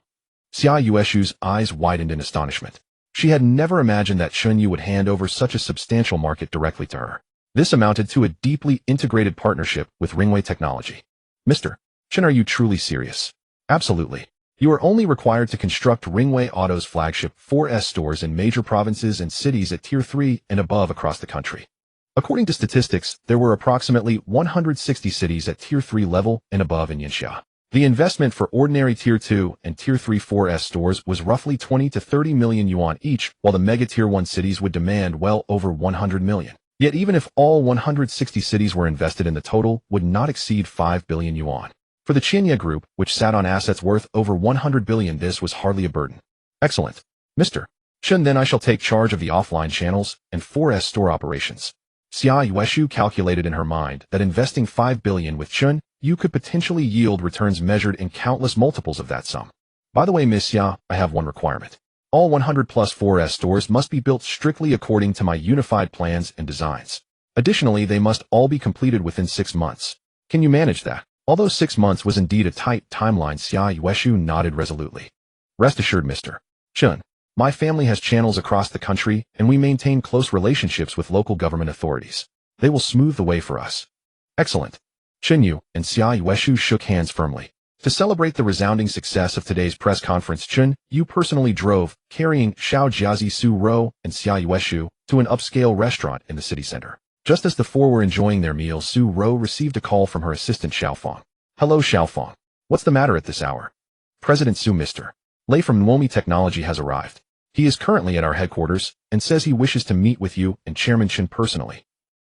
[SPEAKER 1] Xia Yuezhu's eyes widened in astonishment. She had never imagined that Chen Yu would hand over such a substantial market directly to her. This amounted to a deeply integrated partnership with Ringway Technology. Mr. Chen, are you truly serious? Absolutely. You are only required to construct Ringway Auto's flagship 4S stores in major provinces and cities at Tier 3 and above across the country. According to statistics, there were approximately 160 cities at Tier 3 level and above in Yanxia. The investment for ordinary Tier 2 and Tier 3 4S stores was roughly 20 to 30 million yuan each, while the mega Tier 1 cities would demand well over 100 million. Yet even if all 160 cities were invested in, the total would not exceed 5 billion yuan. For the Chen Yu Group, which sat on assets worth over 100 billion, this was hardly a burden. Excellent. Mr. Chen, then I shall take charge of the offline channels and 4S store operations. Xia Yuezhu calculated in her mind that investing 5 billion with Chen Yu could potentially yield returns measured in countless multiples of that sum. By the way, Miss Xia, I have one requirement. All 100 plus 4S stores must be built strictly according to my unified plans and designs. Additionally, they must all be completed within 6 months. Can you manage that? Although 6 months was indeed a tight timeline, Xia Yuezhu nodded resolutely. Rest assured, Mr. Chen, my family has channels across the country, and we maintain close relationships with local government authorities. They will smooth the way for us. Excellent. Chen Yu and Xia Yuezhu shook hands firmly. To celebrate the resounding success of today's press conference, Chen Yu personally drove, carrying Xiao Jiazi, Su Ro, and Xia Yuezhu to an upscale restaurant in the city center. Just as the four were enjoying their meal, Su Ro received a call from her assistant Xiaofang. Hello, Xiaofang. What's the matter at this hour? President Su, Mr. Lei from Nuomi Technology has arrived. He is currently at our headquarters and says he wishes to meet with you and Chairman Chen personally.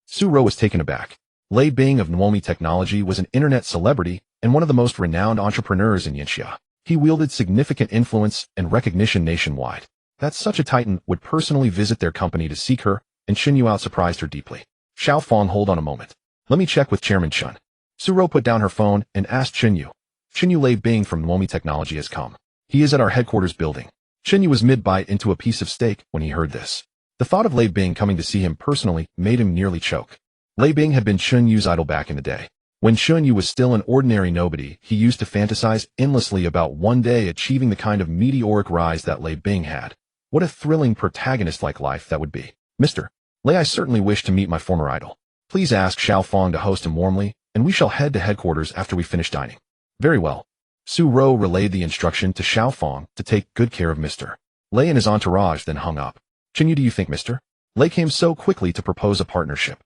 [SPEAKER 1] Su Ro was taken aback. Lei Bing of Nuomi Technology was an internet celebrity and one of the most renowned entrepreneurs in Yanxia. He wielded significant influence and recognition nationwide. That such a titan would personally visit their company to seek her, and Chen Yu out surprised her deeply. Xiaofang, hold on a moment. Let me check with Chairman Chen. Su Ro put down her phone and asked Chen Yu. Chen Yu, Lei Bing from Nuomi Technology has come. He is at our headquarters building. Chen Yu was mid-bite into a piece of steak when he heard this. The thought of Lei Bing coming to see him personally made him nearly choke. Lei Bing had been Chen Yu's idol back in the day. When Chen Yu was still an ordinary nobody, he used to fantasize endlessly about one day achieving the kind of meteoric rise that Lei Bing had. What a thrilling protagonist-like life that would be. Mr. Lei, I certainly wish to meet my former idol. Please ask Xiaofang to host him warmly, and we shall head to headquarters after we finish dining. Very well. Su Ro relayed the instruction to Xiaofang to take good care of Mr. Lei and his entourage, then hung up. Chen Yu, do you think Mr. Lei came so quickly to propose a partnership?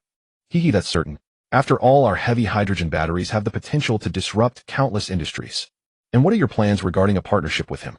[SPEAKER 1] That's certain. After all, our heavy hydrogen batteries have the potential to disrupt countless industries. And what are your plans regarding a partnership with him?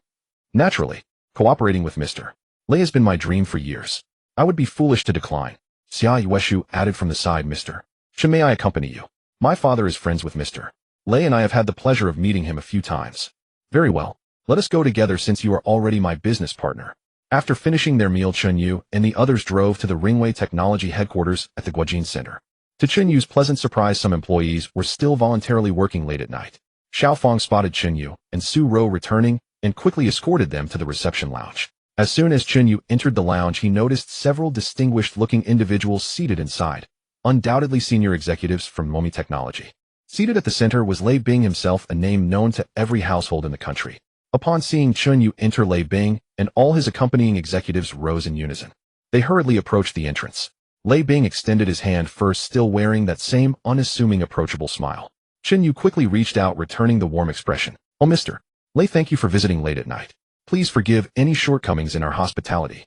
[SPEAKER 1] Naturally, cooperating with Mr. Lei has been my dream for years. I would be foolish to decline. Xia Yuezhu added from the side. Mr. May I accompany you? My father is friends with Mr. Lei and I have had the pleasure of meeting him a few times. Very well. Let us go together since you are already my business partner. After finishing their meal, Chen Yu and the others drove to the Ringway Technology headquarters at the Guojin Center. To Chen Yu's pleasant surprise, some employees were still voluntarily working late at night. Xiao Fong spotted Chen Yu and Su Ro returning and quickly escorted them to the reception lounge. As soon as Chen Yu entered the lounge, he noticed several distinguished-looking individuals seated inside, undoubtedly senior executives from Momi Technology. Seated at the center was Lei Bing himself, a name known to every household in the country. Upon seeing Chen Yu enter, Lei Bing and all his accompanying executives rose in unison. They hurriedly approached the entrance. Lei Bing extended his hand first, still wearing that same unassuming, approachable smile. Chen Yu quickly reached out, returning the warm expression. Oh, Mr. Lei, thank you for visiting late at night. Please forgive any shortcomings in our hospitality.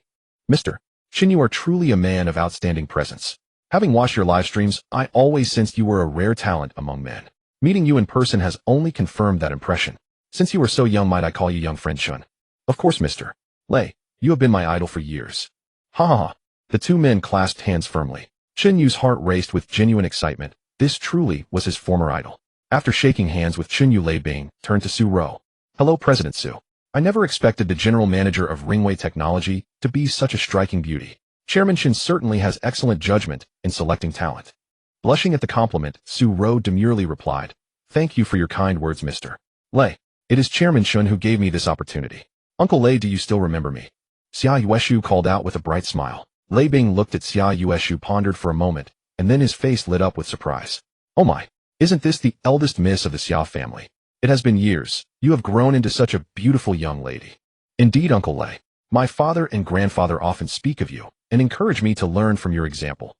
[SPEAKER 1] Mr. Chen, you are truly a man of outstanding presence. Having watched your live streams, I always sensed you were a rare talent among men. Meeting you in person has only confirmed that impression. Since you are so young, might I call you young friend Chen? Of course, Mr. Lei. You have been my idol for years. Ha ha ha. The two men clasped hands firmly. Chen Yu's heart raced with genuine excitement. This truly was his former idol. After shaking hands with Chen Yu, Lei Bing turned to Su Ro. Hello, President Su. I never expected the general manager of Ringway Technology to be such a striking beauty. Chairman Chen certainly has excellent judgment in selecting talent. Blushing at the compliment, Su Ro demurely replied, Thank you for your kind words, Mr. Lei. It is Chairman Chen who gave me this opportunity. Uncle Lei, do you still remember me? Xia Yueshu called out with a bright smile. Lei Bing looked at Xia Yueshu, pondered for a moment, and then his face lit up with surprise. Oh my, isn't this the eldest miss of the Xia family? It has been years. You have grown into such a beautiful young lady. Indeed, Uncle Lei. My father and grandfather often speak of you and encourage me to learn from your example.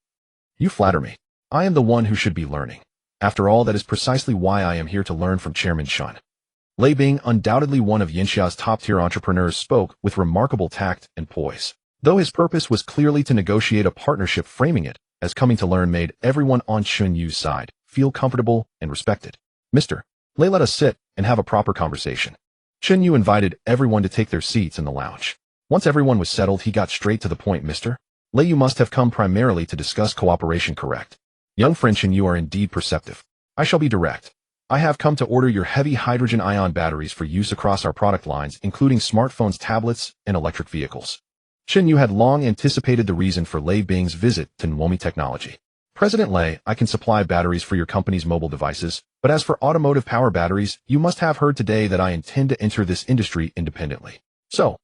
[SPEAKER 1] You flatter me. I am the one who should be learning. After all, that is precisely why I am here to learn from Chairman Chen. Lei Bing, undoubtedly one of Yinxia's top-tier entrepreneurs, spoke with remarkable tact and poise. Though his purpose was clearly to negotiate a partnership, framing it as coming to learn made everyone on Chen Yu's side feel comfortable and respected. Mr. Lei, let us sit and have a proper conversation. Chen Yu invited everyone to take their seats in the lounge. Once everyone was settled, he got straight to the point. Mr. Lei, you must have come primarily to discuss cooperation, correct? Young friend Chen, you are indeed perceptive. I shall be direct. I have come to order your heavy hydrogen-ion batteries for use across our product lines, including smartphones, tablets, and electric vehicles. Chen Yu had long anticipated the reason for Lei Bing's visit to Momi Technology. President Lei, I can supply batteries for your company's mobile devices, but as for automotive power batteries, you must have heard today that I intend to enter this industry independently. So,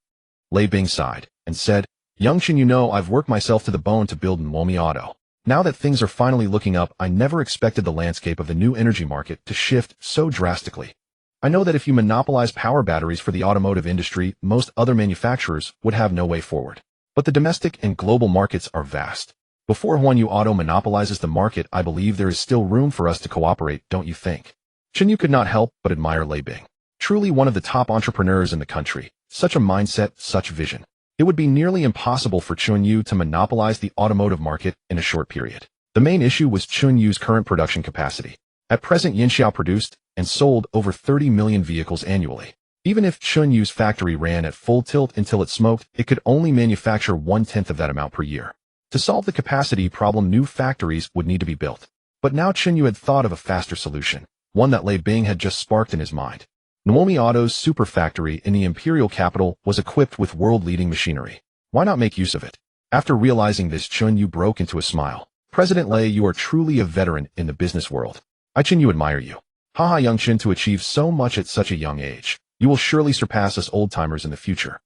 [SPEAKER 1] Lei Bing sighed and said, Young Chen, you know I've worked myself to the bone to build Momi Auto. Now that things are finally looking up, I never expected the landscape of the new energy market to shift so drastically. I know that if you monopolize power batteries for the automotive industry, most other manufacturers would have no way forward. But the domestic and global markets are vast. Before Chen Yu Auto monopolizes the market, I believe there is still room for us to cooperate, don't you think? Chen Yu could not help but admire Lei Bing. Truly one of the top entrepreneurs in the country. Such a mindset, such vision. It would be nearly impossible for Chen Yu to monopolize the automotive market in a short period. The main issue was Chen Yu's current production capacity. At present, Yinxiao produced and sold over 30 million vehicles annually. Even if Chen Yu's factory ran at full tilt until it smoked, it could only manufacture 1/10 of that amount per year. To solve the capacity problem, new factories would need to be built. But now Chen Yu had thought of a faster solution, one that Lei Bing had just sparked in his mind. Momi Auto's super factory in the imperial capital was equipped with world-leading machinery. Why not make use of it? After realizing this, Chen Yu broke into a smile. President Lei, you are truly a veteran in the business world. Chen Yu admire you. Haha, young Chen, to achieve so much at such a young age. You will surely surpass us old-timers in the future.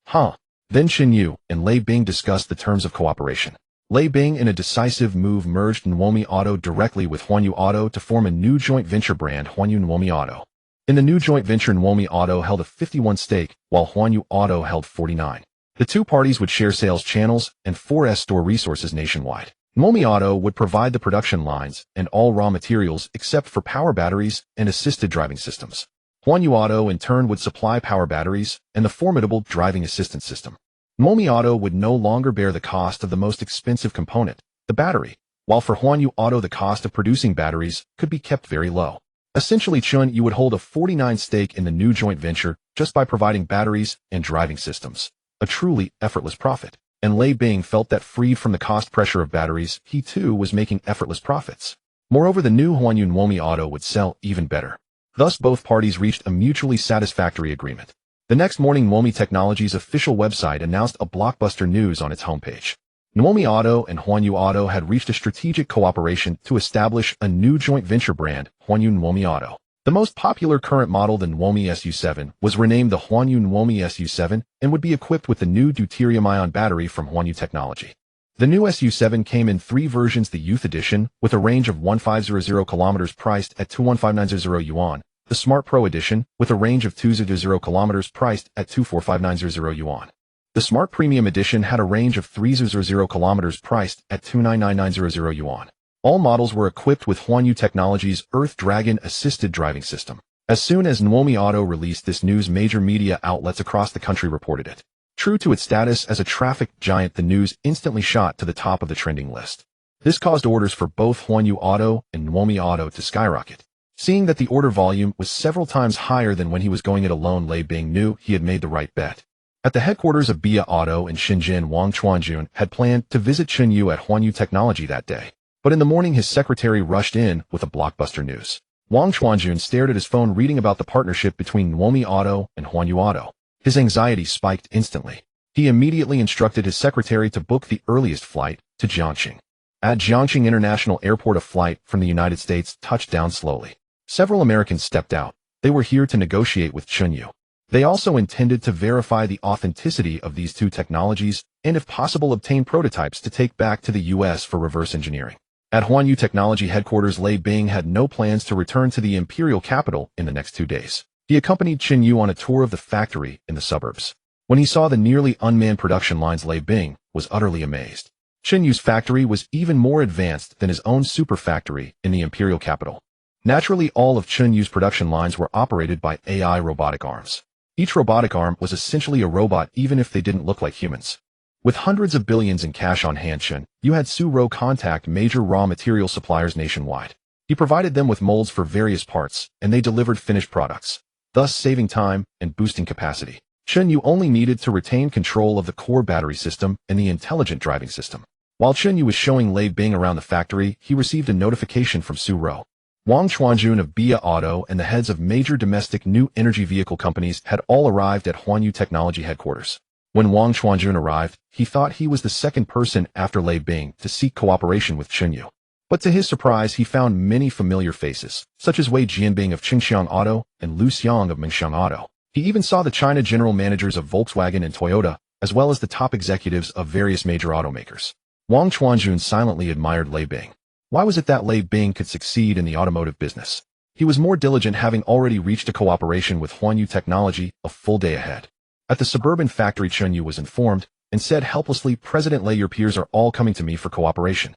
[SPEAKER 1] Huh. Then Chen Yu and Lei Bing discussed the terms of cooperation. Lei Bing, in a decisive move, merged Momi Auto directly with Chen Yu Auto to form a new joint venture brand, Chen Yu Momi Auto. In the new joint venture, Momi Auto held a 51% stake, while Chen Yu Auto held 49%. The two parties would share sales channels and 4S store resources nationwide. Momi Auto would provide the production lines and all raw materials except for power batteries and assisted driving systems. Chen Yu Auto, in turn, would supply power batteries and the formidable driving assistance system. Momi Auto would no longer bear the cost of the most expensive component, the battery, while for Chen Yu Auto the cost of producing batteries could be kept very low. Essentially, Chen Yu would hold a 49% stake in the new joint venture just by providing batteries and driving systems. A truly effortless profit. And Lei Bing felt that, freed from the cost pressure of batteries, he too was making effortless profits. Moreover, the new Huanyu Nuomi Auto would sell even better. Thus, both parties reached a mutually satisfactory agreement. The next morning, Nuomi Technology's official website announced a blockbuster news on its homepage. Nuomi Auto and Huanyu Auto had reached a strategic cooperation to establish a new joint venture brand, Huanyu Nuomi Auto. The most popular current model, the Nuomi SU7, was renamed the Huanyu Nuomi SU7 and would be equipped with the new deuterium-ion battery from Huanyu Technology. The new SU7 came in 3 versions: the Youth Edition, with a range of 1500 kilometers priced at 215,900 yuan, the Smart Pro Edition, with a range of 200 kilometers priced at 245,900 yuan. The Smart Premium Edition had a range of 300 kilometers priced at 299,900 yuan. All models were equipped with Huanyu Technology's Earth Dragon assisted driving system. As soon as Nuomi Auto released this news, major media outlets across the country reported it. True to its status as a traffic giant, the news instantly shot to the top of the trending list. This caused orders for both Huanyu Auto and Nuomi Auto to skyrocket. Seeing that the order volume was several times higher than when he was going it alone, Lei Bing knew he had made the right bet. At the headquarters of BIA Auto in Shenzhen, Wang Chuanjun had planned to visit Chen Yu at Huanyu Technology that day. But in the morning, his secretary rushed in with a blockbuster news. Wang Chuanjun stared at his phone, reading about the partnership between Nuomi Auto and Huanyu Auto. His anxiety spiked instantly. He immediately instructed his secretary to book the earliest flight to Jiangxing. At Jiangxing International Airport, a flight from the United States touched down slowly. Several Americans stepped out. They were here to negotiate with Chen Yu. They also intended to verify the authenticity of these two technologies and, if possible, obtain prototypes to take back to the U.S. for reverse engineering. At Huanyu Technology headquarters, Lei Bing had no plans to return to the imperial capital in the next 2 days. He accompanied Chen Yu on a tour of the factory in the suburbs. When he saw the nearly unmanned production lines, Lei Bing was utterly amazed. Chen Yu's factory was even more advanced than his own super factory in the imperial capital. Naturally, all of Chen Yu's production lines were operated by AI robotic arms. Each robotic arm was essentially a robot, even if they didn't look like humans. With hundreds of billions in cash on hand, Chen Yu had Su Rou contact major raw material suppliers nationwide. He provided them with molds for various parts, and they delivered finished products, thus saving time and boosting capacity. Chen Yu only needed to retain control of the core battery system and the intelligent driving system. While Chen Yu was showing Lei Bing around the factory, he received a notification from Su Rou. Wang Chuanjun of BIA Auto and the heads of major domestic new energy vehicle companies had all arrived at Huanyu Technology headquarters. When Wang Chuanjun arrived, he thought he was the second person after Lei Bing to seek cooperation with Chen Yu. But to his surprise, he found many familiar faces, such as Wei Jianbing of Qingxiang Auto and Lu Xiang of Mengxiang Auto. He even saw the China general managers of Volkswagen and Toyota, as well as the top executives of various major automakers. Wang Chuanjun silently admired Lei Bing. Why was it that Lei Bing could succeed in the automotive business? He was more diligent, having already reached a cooperation with Huanyu Technology a full day ahead. At the suburban factory, Chen Yu was informed and said helplessly, "President Lei, your peers are all coming to me for cooperation."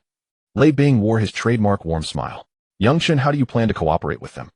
[SPEAKER 1] Lei Bing wore his trademark warm smile. "Young Chen, how do you plan to cooperate with them?"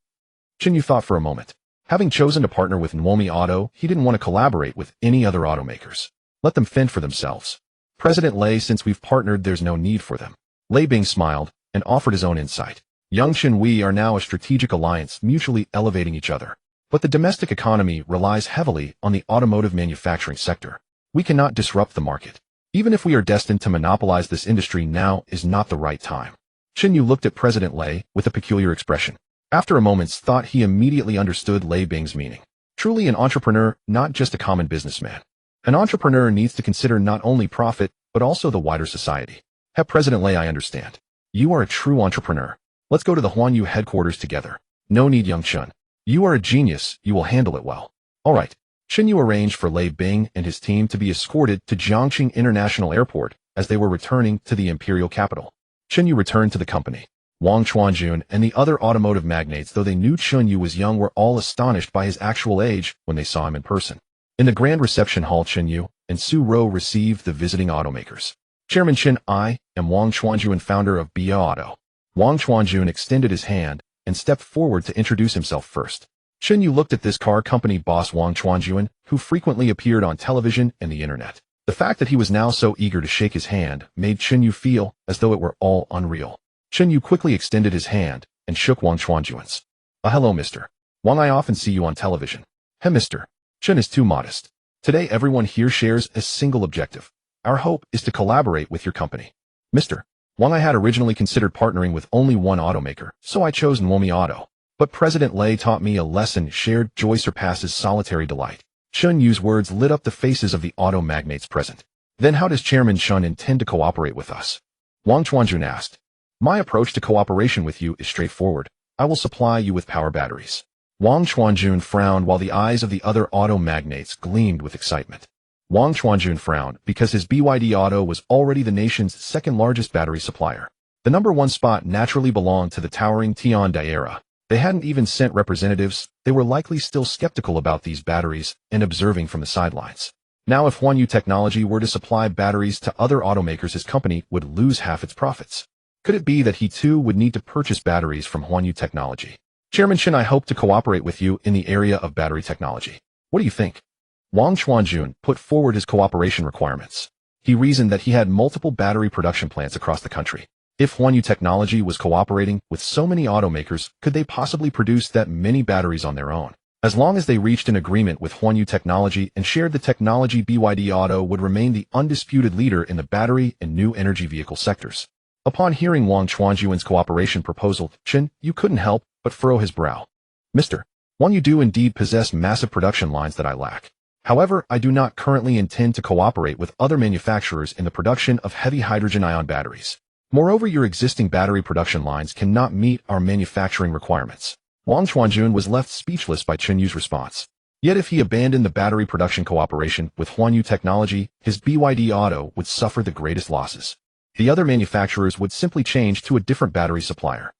[SPEAKER 1] Chen Yu thought for a moment. Having chosen to partner with Nuomi Auto, he didn't want to collaborate with any other automakers. Let them fend for themselves. "President Lei, since we've partnered, there's no need for them." Lei Bing smiled and offered his own insight. "Young Chen, we are now a strategic alliance, mutually elevating each other. But the domestic economy relies heavily on the automotive manufacturing sector. We cannot disrupt the market. Even if we are destined to monopolize this industry, now is not the right time." Chen Yu looked at President Lei with a peculiar expression. After a moment's thought, he immediately understood Lei Bing's meaning. Truly an entrepreneur, not just a common businessman. An entrepreneur needs to consider not only profit, but also the wider society. President Lei, I understand. You are a true entrepreneur. Let's go to the Huanyu headquarters together. No need, young Chen. You are a genius, you will handle it well. All right. Chen Yu arranged for Lei Bing and his team to be escorted to Jiangxing International Airport as they were returning to the imperial capital. Chen Yu returned to the company. Wang Chuanjun and the other automotive magnates, though they knew Chen Yu was young, were all astonished by his actual age when they saw him in person. In the grand reception hall, Chen Yu and Su Rou received the visiting automakers. "Chairman Chen, I am Wang Chuanjun, founder of BIA Auto." Wang Chuanjun extended his hand and stepped forward to introduce himself first. Chen Yu looked at this car company boss Wang Chuanjun, who frequently appeared on television and the internet. The fact that he was now so eager to shake his hand made Chen Yu feel as though it were all unreal. Chen Yu quickly extended his hand and shook Wang Chuanjun's. "Hello, Mr. Wang, I often see you on television." "Hey, Mr. Chen is too modest. Today everyone here shares a single objective. Our hope is to collaborate with your company." "Mr. Wang I had originally considered partnering with only one automaker, so I chose Nwomi Auto. But President Lei taught me a lesson: shared joy surpasses solitary delight. Chen Yu's words lit up the faces of the auto magnates present. Then how does Chairman Chen intend to cooperate with us? Wang Chuanjun asked. My approach to cooperation with you is straightforward. I will supply you with power batteries. Wang Chuanjun frowned while the eyes of the other auto magnates gleamed with excitement. Wang Chuanjun frowned because his BYD Auto was already the nation's second-largest battery supplier. The number one spot naturally belonged to the towering Tiandi era. They hadn't even sent representatives. They were likely still skeptical about these batteries and observing from the sidelines. Now if Chen Yu Technology were to supply batteries to other automakers, his company would lose half its profits. Could it be that he too would need to purchase batteries from Chen Yu Technology? Chairman Chen, I hope to cooperate with you in the area of battery technology. What do you think? Wang Chuanjun put forward his cooperation requirements. He reasoned that he had multiple battery production plants across the country. If Chen Yu Technology was cooperating with so many automakers, could they possibly produce that many batteries on their own? As long as they reached an agreement with Chen Yu Technology and shared the technology, BYD Auto would remain the undisputed leader in the battery and new energy vehicle sectors. Upon hearing Wang Chuanjun's cooperation proposal, Chen Yu couldn't help but furrow his brow. Mr. Wang, you do indeed possess massive production lines that I lack. However, I do not currently intend to cooperate with other manufacturers in the production of heavy hydrogen-ion batteries. Moreover, your existing battery production lines cannot meet our manufacturing requirements. Wang Chuanjun was left speechless by Chen Yu's response. Yet if he abandoned the battery production cooperation with Chen Yu Technology, his BYD Auto would suffer the greatest losses. The other manufacturers would simply change to a different battery supplier.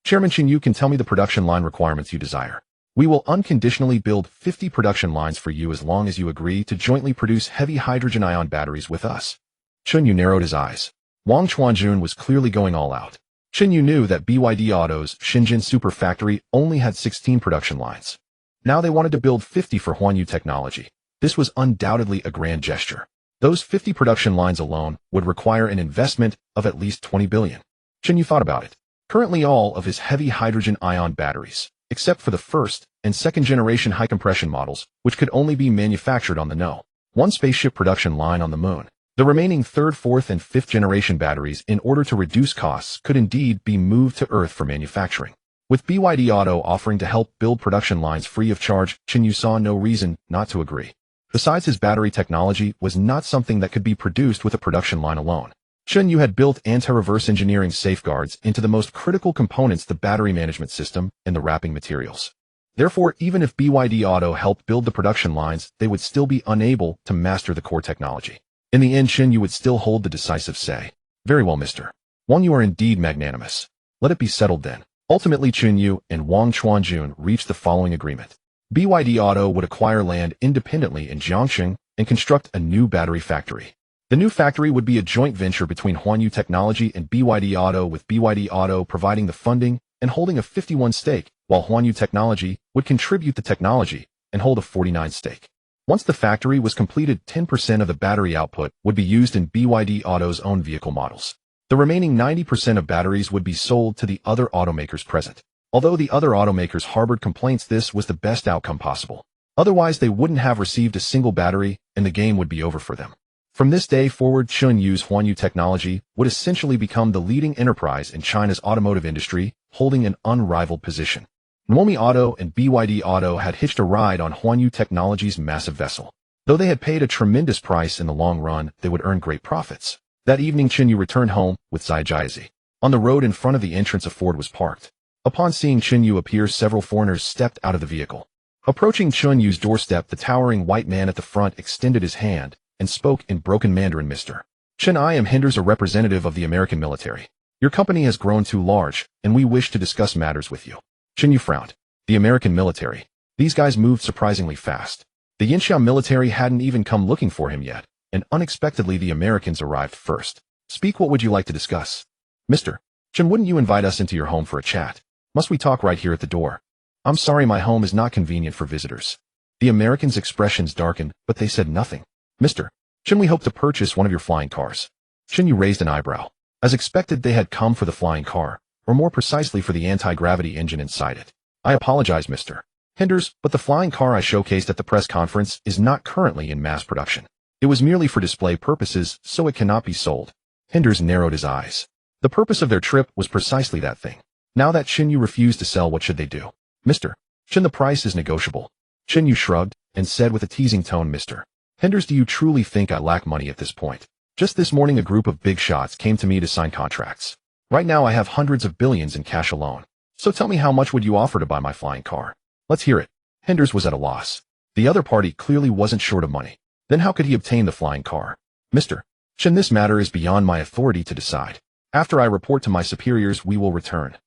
[SPEAKER 1] Chairman Chen Yu can tell me the production line requirements you desire. We will unconditionally build 50 production lines for you as long as you agree to jointly produce heavy hydrogen-ion batteries with us. Chen Yu narrowed his eyes. Wang Chuanjun was clearly going all out. Chen Yu knew that BYD Auto's Shenzhen Super Factory only had 16 production lines. Now they wanted to build 50 for Chen Yu Technology. This was undoubtedly a grand gesture. Those 50 production lines alone would require an investment of at least 20 billion. Chen Yu thought about it. Currently all of his heavy hydrogen-ion batteries, except for the first and second generation high-compression models, which could only be manufactured on the No. 1 Spaceship production line on the moon. The remaining third, fourth, and fifth generation batteries, in order to reduce costs, could indeed be moved to Earth for manufacturing. With BYD Auto offering to help build production lines free of charge, Chen Yu saw no reason not to agree. Besides, his battery technology was not something that could be produced with a production line alone. Chen Yu had built anti-reverse engineering safeguards into the most critical components, the battery management system and the wrapping materials. Therefore, even if BYD Auto helped build the production lines, they would still be unable to master the core technology. In the end, Chen Yu would still hold the decisive say. Very well, Mr. Wang, you are indeed magnanimous. Let it be settled then. Ultimately, Chen Yu and Wang Chuanjun reached the following agreement. BYD Auto would acquire land independently in Jiangxing and construct a new battery factory. The new factory would be a joint venture between Chen Yu Technology and BYD Auto, with BYD Auto providing the funding and holding a 51% stake, while Chen Yu Technology would contribute the technology and hold a 49% stake. Once the factory was completed, 10% of the battery output would be used in BYD Auto's own vehicle models. The remaining 90% of batteries would be sold to the other automakers present. Although the other automakers harbored complaints, this was the best outcome possible. Otherwise, they wouldn't have received a single battery, and the game would be over for them. From this day forward, Chen Yu's Chen Yu Technology would essentially become the leading enterprise in China's automotive industry, holding an unrivaled position. Nwomi Auto and BYD Auto had hitched a ride on Chen Yu Technology's massive vessel. Though they had paid a tremendous price, in the long run, they would earn great profits. That evening, Chen Yu returned home with Zai Jiazi. On the road in front of the entrance, a Ford was parked. Upon seeing Chen Yu appear, several foreigners stepped out of the vehicle. Approaching Chen Yu's doorstep, the towering white man at the front extended his hand and spoke in broken Mandarin. Mr. Chen, I am Hinders, a representative of the American military. Your company has grown too large, and we wish to discuss matters with you. Chen Yu frowned. The American military. These guys moved surprisingly fast. The Yinxiao military hadn't even come looking for him yet, and unexpectedly the Americans arrived first. Speak, what would you like to discuss? Mr. Chen, wouldn't you invite us into your home for a chat? Must we talk right here at the door? I'm sorry, my home is not convenient for visitors. The Americans' expressions darkened, but they said nothing. Mr. Chen, we hope to purchase one of your flying cars. Chen Yu raised an eyebrow. As expected, they had come for the flying car, or more precisely for the anti-gravity engine inside it. I apologize, Mr. Hinders, but the flying car I showcased at the press conference is not currently in mass production. It was merely for display purposes, so it cannot be sold. Hinders narrowed his eyes. The purpose of their trip was precisely that thing. Now that Chen Yu refused to sell, what should they do? Mr. Chen, the price is negotiable. Chen Yu shrugged and said with a teasing tone, Mr. Henders, do you truly think I lack money at this point? Just this morning a group of big shots came to me to sign contracts. Right now I have hundreds of billions in cash alone. So tell me, how much would you offer to buy my flying car? Let's hear it. Henders was at a loss. The other party clearly wasn't short of money. Then how could he obtain the flying car? Mr. Chen, this matter is beyond my authority to decide. After I report to my superiors, we will return.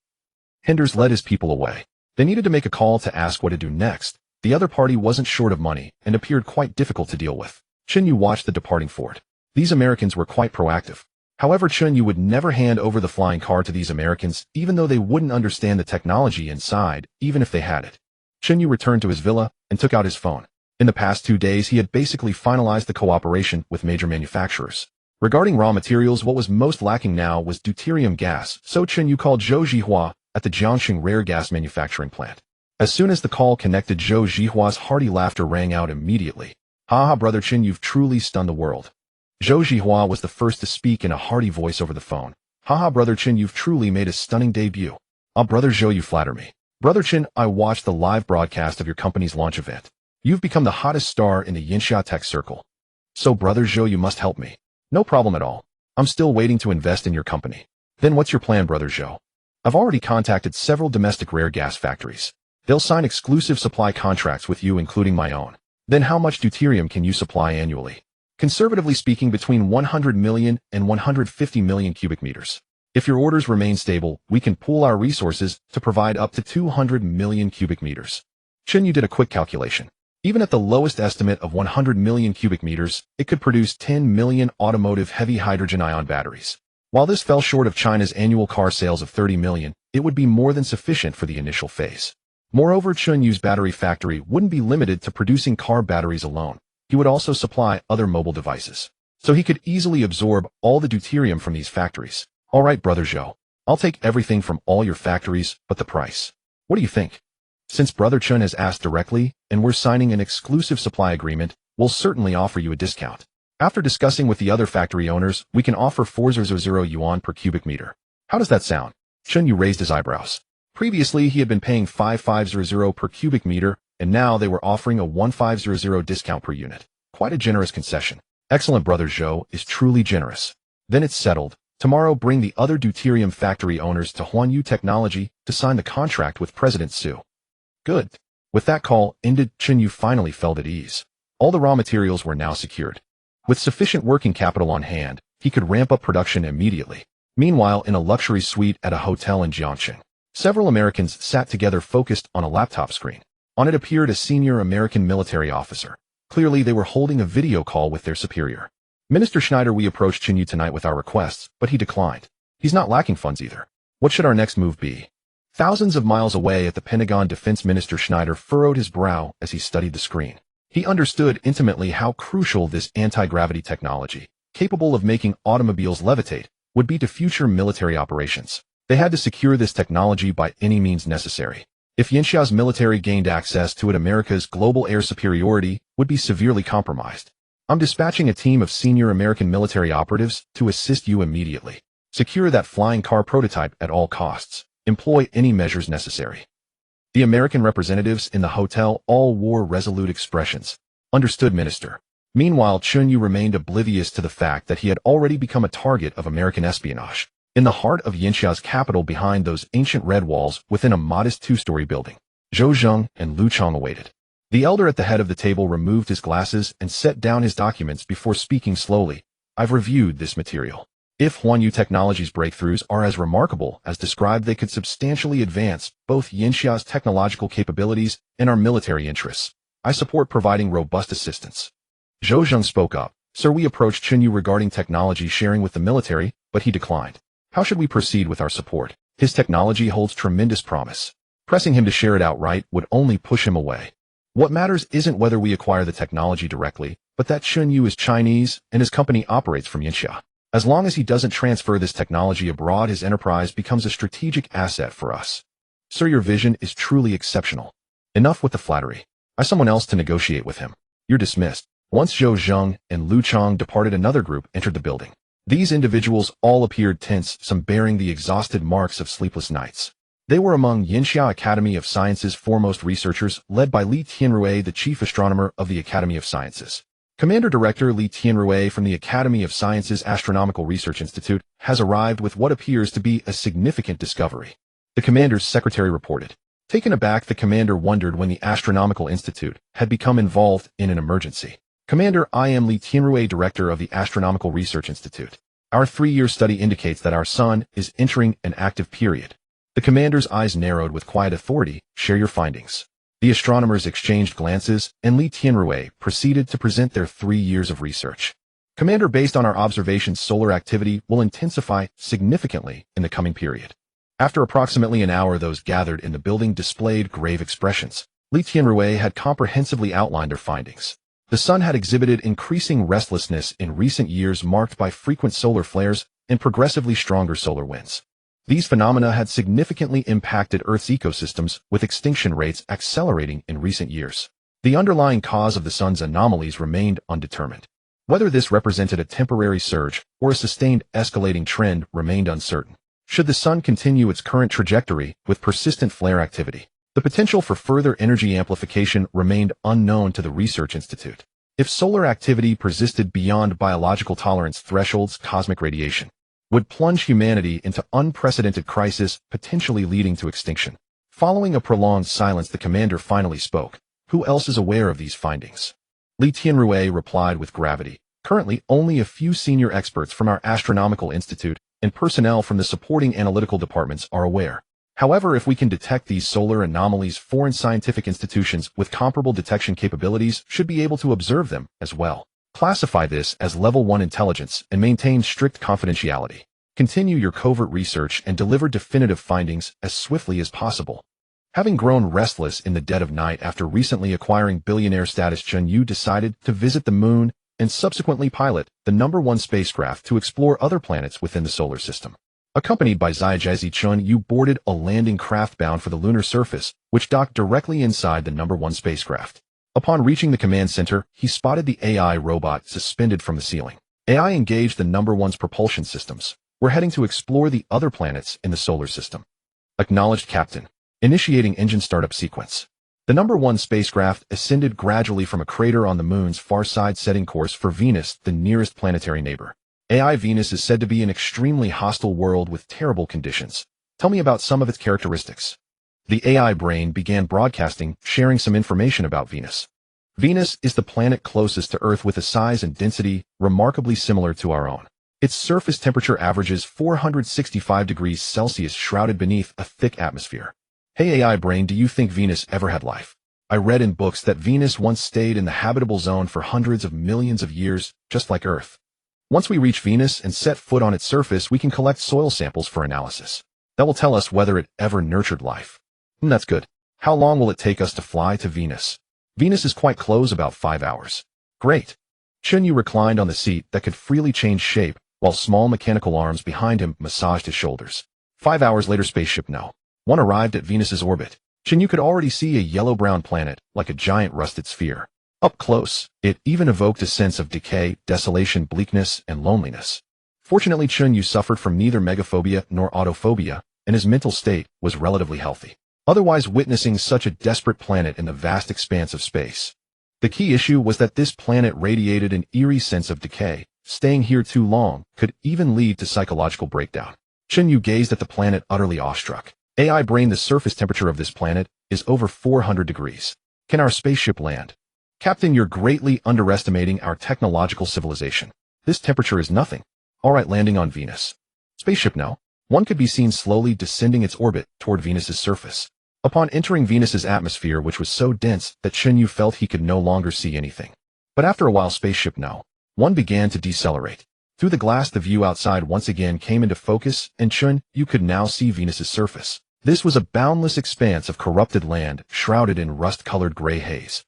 [SPEAKER 1] Henders led his people away. They needed to make a call to ask what to do next. The other party wasn't short of money and appeared quite difficult to deal with. Chen Yu watched the departing Ford. These Americans were quite proactive. However, Chen Yu would never hand over the flying car to these Americans, even though they wouldn't understand the technology inside, even if they had it. Chen Yu returned to his villa and took out his phone. In the past 2 days, he had basically finalized the cooperation with major manufacturers. Regarding raw materials, what was most lacking now was deuterium gas, so Chen Yu called Zhou Zhihua at the Jiangxing rare gas manufacturing plant. As soon as the call connected, Zhou Zhihua's hearty laughter rang out immediately. "Ha, brother Chen, you've truly stunned the world." Zhou Zhihua was the first to speak in a hearty voice over the phone. "Ha, brother Chen, you've truly made a stunning debut." "Ah, brother Zhou, you flatter me." "Brother Chen, I watched the live broadcast of your company's launch event. You've become the hottest star in the Yinxia tech circle. So brother Zhou, you must help me." "No problem at all. I'm still waiting to invest in your company." "Then what's your plan, brother Zhou?" "I've already contacted several domestic rare gas factories. They'll sign exclusive supply contracts with you, including my own." "Then how much deuterium can you supply annually?" "Conservatively speaking, between 100 million and 150 million cubic meters. If your orders remain stable, we can pool our resources to provide up to 200 million cubic meters." Chen Yu did a quick calculation. Even at the lowest estimate of 100 million cubic meters, it could produce 10 million automotive heavy hydrogen-ion batteries. While this fell short of China's annual car sales of 30 million, it would be more than sufficient for the initial phase. Moreover, Chen Yu's battery factory wouldn't be limited to producing car batteries alone. He would also supply other mobile devices. So he could easily absorb all the deuterium from these factories. "All right, brother Zhou. I'll take everything from all your factories, but the price. What do you think?" "Since brother Chen has asked directly, and we're signing an exclusive supply agreement, we'll certainly offer you a discount. After discussing with the other factory owners, we can offer 400 yuan per cubic meter. How does that sound?" Chen Yu raised his eyebrows. Previously, he had been paying 5500 per cubic meter, and now they were offering a 1500 discount per unit. Quite a generous concession. "Excellent, brother Zhou is truly generous." "Then it's settled. Tomorrow bring the other deuterium factory owners to Huanyu Technology to sign the contract with President Su." "Good." With that call ended, Chen Yu finally felt at ease. All the raw materials were now secured. With sufficient working capital on hand, he could ramp up production immediately. Meanwhile, in a luxury suite at a hotel in Jiangxing, several Americans sat together focused on a laptop screen. On it appeared a senior American military officer. Clearly, they were holding a video call with their superior. "Minister Schneider, we approached Chen Yu tonight with our requests, but he declined. He's not lacking funds either. What should our next move be?" Thousands of miles away at the Pentagon, Defense Minister Schneider furrowed his brow as he studied the screen. He understood intimately how crucial this anti-gravity technology, capable of making automobiles levitate, would be to future military operations. They had to secure this technology by any means necessary. If Yinxia's military gained access to it, America's global air superiority would be severely compromised. "I'm dispatching a team of senior American military operatives to assist you immediately. Secure that flying car prototype at all costs. Employ any measures necessary." The American representatives in the hotel all wore resolute expressions. "Understood, Minister." Meanwhile, Chen Yu remained oblivious to the fact that he had already become a target of American espionage. In the heart of Yinxia's capital, behind those ancient red walls, within a modest 2-story building, Zhou Zheng and Lu Chang awaited. The elder at the head of the table removed his glasses and set down his documents before speaking slowly. "I've reviewed this material. If Huanyu Technology's breakthroughs are as remarkable as described, they could substantially advance both Yinxia's technological capabilities and our military interests. I support providing robust assistance." Zhou Zheng spoke up. "Sir, we approached Chen Yu regarding technology sharing with the military, but he declined. How should we proceed with our support? His technology holds tremendous promise. Pressing him to share it outright would only push him away. What matters isn't whether we acquire the technology directly, but that Chen Yu is Chinese and his company operates from Yinxia. As long as he doesn't transfer this technology abroad, his enterprise becomes a strategic asset for us." "Sir, your vision is truly exceptional. Enough with the flattery. I've someone else to negotiate with him. You're dismissed." Once Zhou Zheng and Lu Chang departed, another group entered the building. These individuals all appeared tense, some bearing the exhausted marks of sleepless nights. They were among Yinxia Academy of Sciences' foremost researchers, led by Li Tianrui, the chief astronomer of the Academy of Sciences. Commander Director Li Tianrui from the Academy of Sciences Astronomical Research Institute has arrived with what appears to be a significant discovery. The commander's secretary reported. Taken aback, the commander wondered when the Astronomical Institute had become involved in an emergency. Commander, I am Li Tianrui, director of the Astronomical Research Institute. Our 3-year study indicates that our sun is entering an active period. The commander's eyes narrowed with quiet authority. Share your findings. The astronomers exchanged glances, and Li Tianrui proceeded to present their 3 years of research. Commander, based on our observations, solar activity will intensify significantly in the coming period. After approximately an hour, those gathered in the building displayed grave expressions. Li Tianrui had comprehensively outlined their findings. The sun had exhibited increasing restlessness in recent years, marked by frequent solar flares and progressively stronger solar winds. These phenomena had significantly impacted Earth's ecosystems, with extinction rates accelerating in recent years. The underlying cause of the sun's anomalies remained undetermined. Whether this represented a temporary surge or a sustained escalating trend remained uncertain. Should the sun continue its current trajectory with persistent flare activity, the potential for further energy amplification remained unknown to the research institute. If solar activity persisted beyond biological tolerance thresholds, cosmic radiation would plunge humanity into unprecedented crisis, potentially leading to extinction. Following a prolonged silence, the commander finally spoke. Who else is aware of these findings? Li Tianrui replied with gravity. Currently, only a few senior experts from our Astronomical Institute and personnel from the supporting analytical departments are aware. However, if we can detect these solar anomalies, foreign scientific institutions with comparable detection capabilities should be able to observe them as well. Classify this as Level 1 intelligence and maintain strict confidentiality. Continue your covert research and deliver definitive findings as swiftly as possible. Having grown restless in the dead of night after recently acquiring billionaire status, Chen Yu decided to visit the moon and subsequently pilot the #1 spacecraft to explore other planets within the solar system. Accompanied by Zaijizi, Chen Yu boarded a landing craft bound for the lunar surface, which docked directly inside the #1 spacecraft. Upon reaching the command center, he spotted the AI robot suspended from the ceiling. AI engaged the #1's propulsion systems. We're heading to explore the other planets in the solar system. Acknowledged, Captain. Initiating engine startup sequence. The #1 spacecraft ascended gradually from a crater on the moon's far side, setting course for Venus, the nearest planetary neighbor. AI Venus is said to be an extremely hostile world with terrible conditions. Tell me about some of its characteristics. The AI brain began broadcasting, sharing some information about Venus. Venus is the planet closest to Earth with a size and density remarkably similar to our own. Its surface temperature averages 465 degrees Celsius, shrouded beneath a thick atmosphere. Hey AI brain, do you think Venus ever had life? I read in books that Venus once stayed in the habitable zone for hundreds of millions of years, just like Earth. Once we reach Venus and set foot on its surface, we can collect soil samples for analysis. That will tell us whether it ever nurtured life. That's good. How long will it take us to fly to Venus? Venus is quite close, about 5 hours. Great. Chen Yu reclined on the seat that could freely change shape, while small mechanical arms behind him massaged his shoulders. 5 hours later, Spaceship No.1 arrived at Venus's orbit. Chen Yu could already see a yellow-brown planet, like a giant rusted sphere. Up close, it even evoked a sense of decay, desolation, bleakness, and loneliness. Fortunately, Chen Yu suffered from neither megaphobia nor autophobia, and his mental state was relatively healthy. Otherwise, witnessing such a desperate planet in the vast expanse of space. The key issue was that this planet radiated an eerie sense of decay. Staying here too long could even lead to psychological breakdown. Chen Yu gazed at the planet, utterly awestruck. AI brain, the surface temperature of this planet is over 400 degrees. Can our spaceship land? Captain, you're greatly underestimating our technological civilization. This temperature is nothing. All right, landing on Venus. Spaceship No.1 could be seen slowly descending its orbit toward Venus's surface. Upon entering Venus's atmosphere, which was so dense that Chen Yu felt he could no longer see anything. But after a while, Spaceship No.1 began to decelerate. Through the glass, the view outside once again came into focus, and Chen Yu could now see Venus's surface. This was a boundless expanse of corrupted land, shrouded in rust-colored gray haze.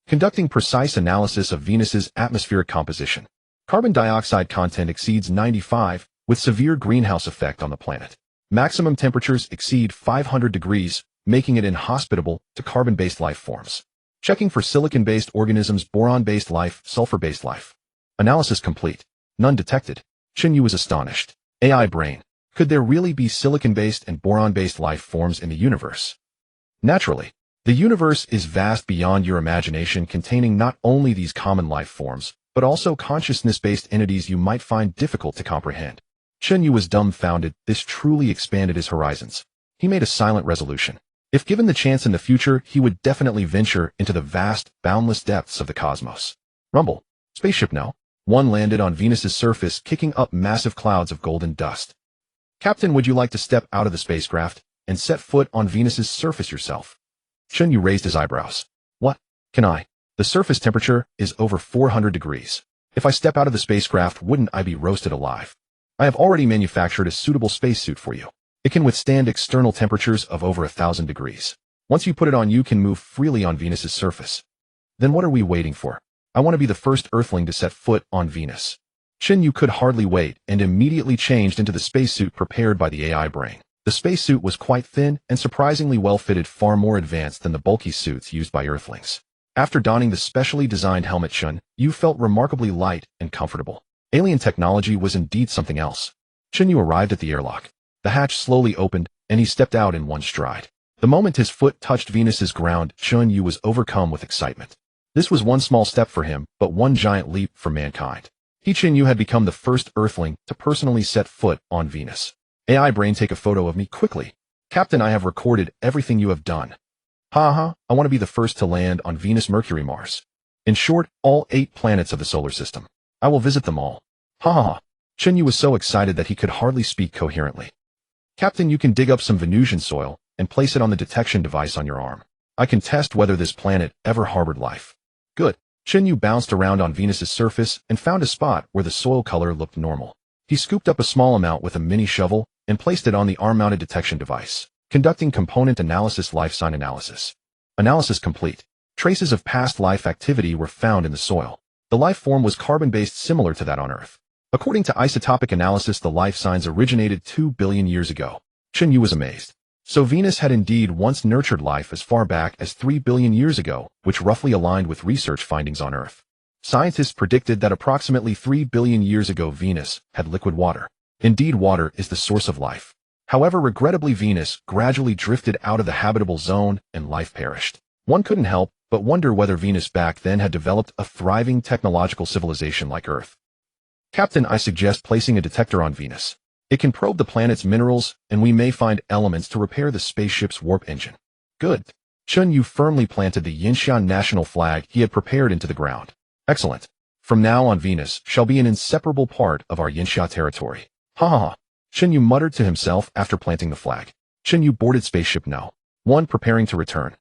[SPEAKER 1] Conducting precise analysis of Venus's atmospheric composition. Carbon dioxide content exceeds 95, with severe greenhouse effect on the planet. Maximum temperatures exceed 500 degrees, making it inhospitable to carbon-based life forms. Checking for silicon-based organisms, boron-based life, sulfur-based life. Analysis complete. None detected. Chen Yu was astonished. AI brain. Could there really be silicon-based and boron-based life forms in the universe? Naturally. The universe is vast beyond your imagination, containing not only these common life forms, but also consciousness-based entities you might find difficult to comprehend. Chen Yu was dumbfounded. This truly expanded his horizons. He made a silent resolution. If given the chance in the future, he would definitely venture into the vast, boundless depths of the cosmos. Rumble. Spaceship no. One landed on Venus's surface, kicking up massive clouds of golden dust. Captain, would you like to step out of the spacecraft and set foot on Venus's surface yourself? Chen Yu raised his eyebrows. What? Can I? The surface temperature is over 400 degrees. If I step out of the spacecraft, wouldn't I be roasted alive? I have already manufactured a suitable spacesuit for you. It can withstand external temperatures of over 1,000 degrees. Once you put it on, you can move freely on Venus's surface. Then what are we waiting for? I want to be the first Earthling to set foot on Venus. Chen Yu could hardly wait and immediately changed into the spacesuit prepared by the AI brain. The spacesuit was quite thin and surprisingly well-fitted, far more advanced than the bulky suits used by Earthlings. After donning the specially designed helmet, Chen Yu felt remarkably light and comfortable. Alien technology was indeed something else. Chen Yu arrived at the airlock. The hatch slowly opened, and he stepped out in one stride. The moment his foot touched Venus's ground, Chen Yu was overcome with excitement. This was one small step for him, but one giant leap for mankind. Chen Yu had become the first Earthling to personally set foot on Venus. AI brain, take a photo of me quickly. Captain, I have recorded everything you have done. I want to be the first to land on Venus, Mercury, Mars. In short, all 8 planets of the solar system. I will visit them all. Chen Yu was so excited that he could hardly speak coherently. Captain, you can dig up some Venusian soil and place it on the detection device on your arm. I can test whether this planet ever harbored life. Good. Chen Yu bounced around on Venus's surface and found a spot where the soil color looked normal. He scooped up a small amount with a mini shovel and placed it on the arm-mounted detection device, conducting component analysis, life sign analysis. Analysis complete. Traces of past life activity were found in the soil. The life form was carbon-based, similar to that on Earth. According to isotopic analysis, the life signs originated 2 billion years ago. Chen Yu was amazed. So Venus had indeed once nurtured life as far back as 3 billion years ago, which roughly aligned with research findings on Earth. Scientists predicted that approximately 3 billion years ago Venus had liquid water. Indeed, water is the source of life. However, regrettably, Venus gradually drifted out of the habitable zone and life perished. One couldn't help but wonder whether Venus back then had developed a thriving technological civilization like Earth. Captain, I suggest placing a detector on Venus. It can probe the planet's minerals, and we may find elements to repair the spaceship's warp engine. Good. Chen Yu firmly planted the Yinshan national flag he had prepared into the ground. Excellent. From now on, Venus shall be an inseparable part of our Yinsha territory. Chen Yu muttered to himself after planting the flag. Chen Yu boarded Spaceship No. 1, preparing to return.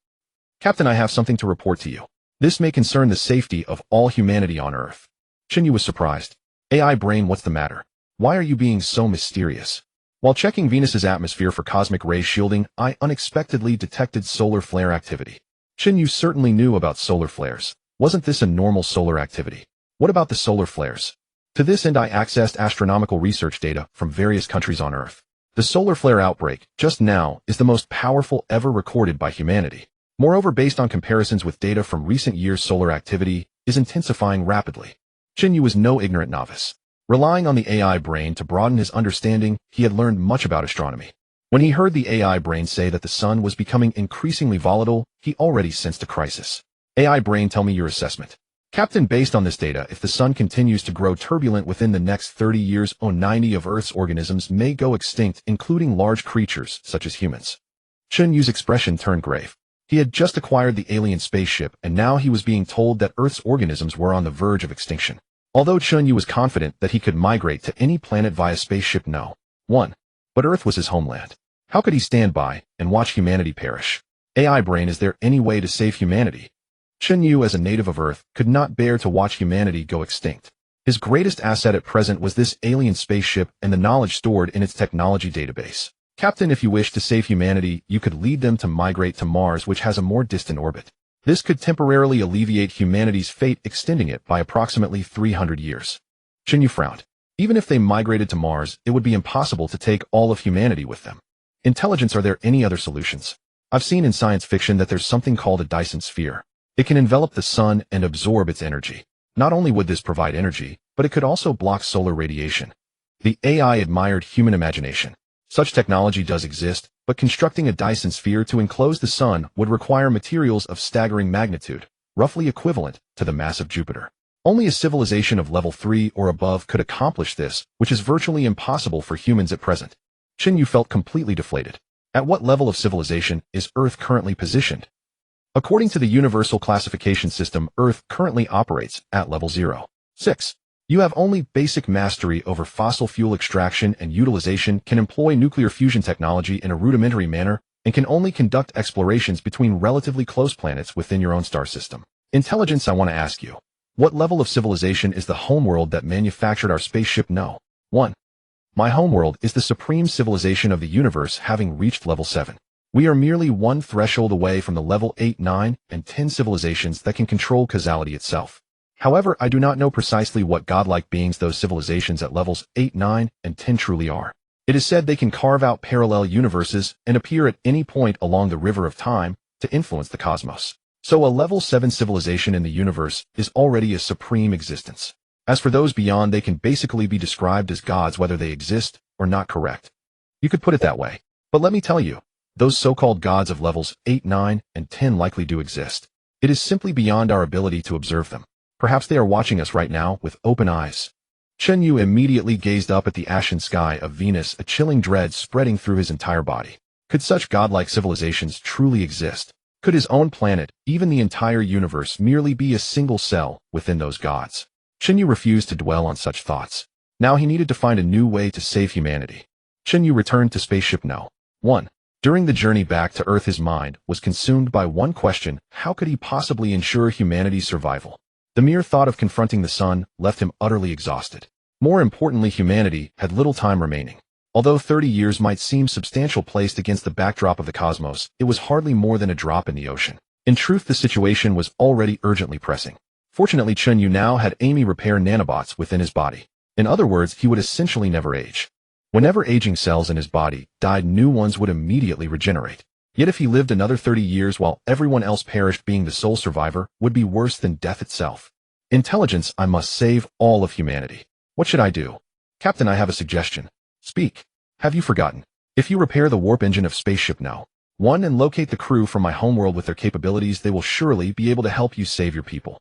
[SPEAKER 1] Captain, I have something to report to you. This may concern the safety of all humanity on Earth. Chen Yu was surprised. AI brain, what's the matter? Why are you being so mysterious? While checking Venus's atmosphere for cosmic ray shielding, I unexpectedly detected solar flare activity. Chen Yu certainly knew about solar flares. Wasn't this a normal solar activity? What about the solar flares? To this end, I accessed astronomical research data from various countries on Earth. The solar flare outbreak, just now, is the most powerful ever recorded by humanity. Moreover, based on comparisons with data from recent years, solar activity is intensifying rapidly. Chen Yu was no ignorant novice. Relying on the AI brain to broaden his understanding, he had learned much about astronomy. When he heard the AI brain say that the sun was becoming increasingly volatile, he already sensed a crisis. AI brain, tell me your assessment. Captain, based on this data, if the sun continues to grow turbulent within the next 30 years, 90 of Earth's organisms may go extinct, including large creatures such as humans. Chen Yu's expression turned grave. He had just acquired the alien spaceship, and now he was being told that Earth's organisms were on the verge of extinction. Although Chen Yu was confident that he could migrate to any planet via Spaceship No. 1, but Earth was his homeland. How could he stand by and watch humanity perish? AI brain, is there any way to save humanity? Chen Yu, as a native of Earth, could not bear to watch humanity go extinct. His greatest asset at present was this alien spaceship and the knowledge stored in its technology database. Captain, if you wish to save humanity, you could lead them to migrate to Mars, which has a more distant orbit. This could temporarily alleviate humanity's fate, extending it by approximately 300 years. Chen Yu frowned. Even if they migrated to Mars, it would be impossible to take all of humanity with them. Intelligence, are there any other solutions? I've seen in science fiction that there's something called a Dyson sphere. It can envelop the sun and absorb its energy. Not only would this provide energy, but it could also block solar radiation. The AI admired human imagination. Such technology does exist, but constructing a Dyson sphere to enclose the sun would require materials of staggering magnitude, roughly equivalent to the mass of Jupiter. Only a civilization of level 3 or above could accomplish this, which is virtually impossible for humans at present. Chen Yu felt completely deflated. At what level of civilization is Earth currently positioned? According to the Universal Classification System, Earth currently operates at level 0. 6. You have only basic mastery over fossil fuel extraction and utilization, can employ nuclear fusion technology in a rudimentary manner, and can only conduct explorations between relatively close planets within your own star system. Intelligence, I want to ask you. What level of civilization is the homeworld that manufactured our spaceship? No. 1. My homeworld is the supreme civilization of the universe, having reached level 7. We are merely one threshold away from the level 8, 9, and 10 civilizations that can control causality itself. However, I do not know precisely what godlike beings those civilizations at levels 8, 9, and 10 truly are. It is said they can carve out parallel universes and appear at any point along the river of time to influence the cosmos. So a level 7 civilization in the universe is already a supreme existence. As for those beyond, they can basically be described as gods whether they exist or not. Correct. You could put it that way. But let me tell you, those so-called gods of levels 8, 9, and 10 likely do exist. It is simply beyond our ability to observe them. Perhaps they are watching us right now with open eyes. Chen Yu immediately gazed up at the ashen sky of Venus, a chilling dread spreading through his entire body. Could such godlike civilizations truly exist? Could his own planet, even the entire universe, merely be a single cell within those gods? Chen Yu refused to dwell on such thoughts. Now he needed to find a new way to save humanity. Chen Yu returned to Spaceship No. 1. During the journey back to Earth, his mind was consumed by one question: how could he possibly ensure humanity's survival? The mere thought of confronting the sun left him utterly exhausted. More importantly, humanity had little time remaining. Although 30 years might seem substantial placed against the backdrop of the cosmos, it was hardly more than a drop in the ocean. In truth, the situation was already urgently pressing. Fortunately, Chen Yu now had Amy repair nanobots within his body. In other words, he would essentially never age. Whenever aging cells in his body died, new ones would immediately regenerate. Yet if he lived another 30 years while everyone else perished, being the sole survivor would be worse than death itself. Intelligence, I must save all of humanity. What should I do? Captain, I have a suggestion. Speak. Have you forgotten? If you repair the warp engine of Spaceship No. 1 and locate the crew from my homeworld with their capabilities, they will surely be able to help you save your people.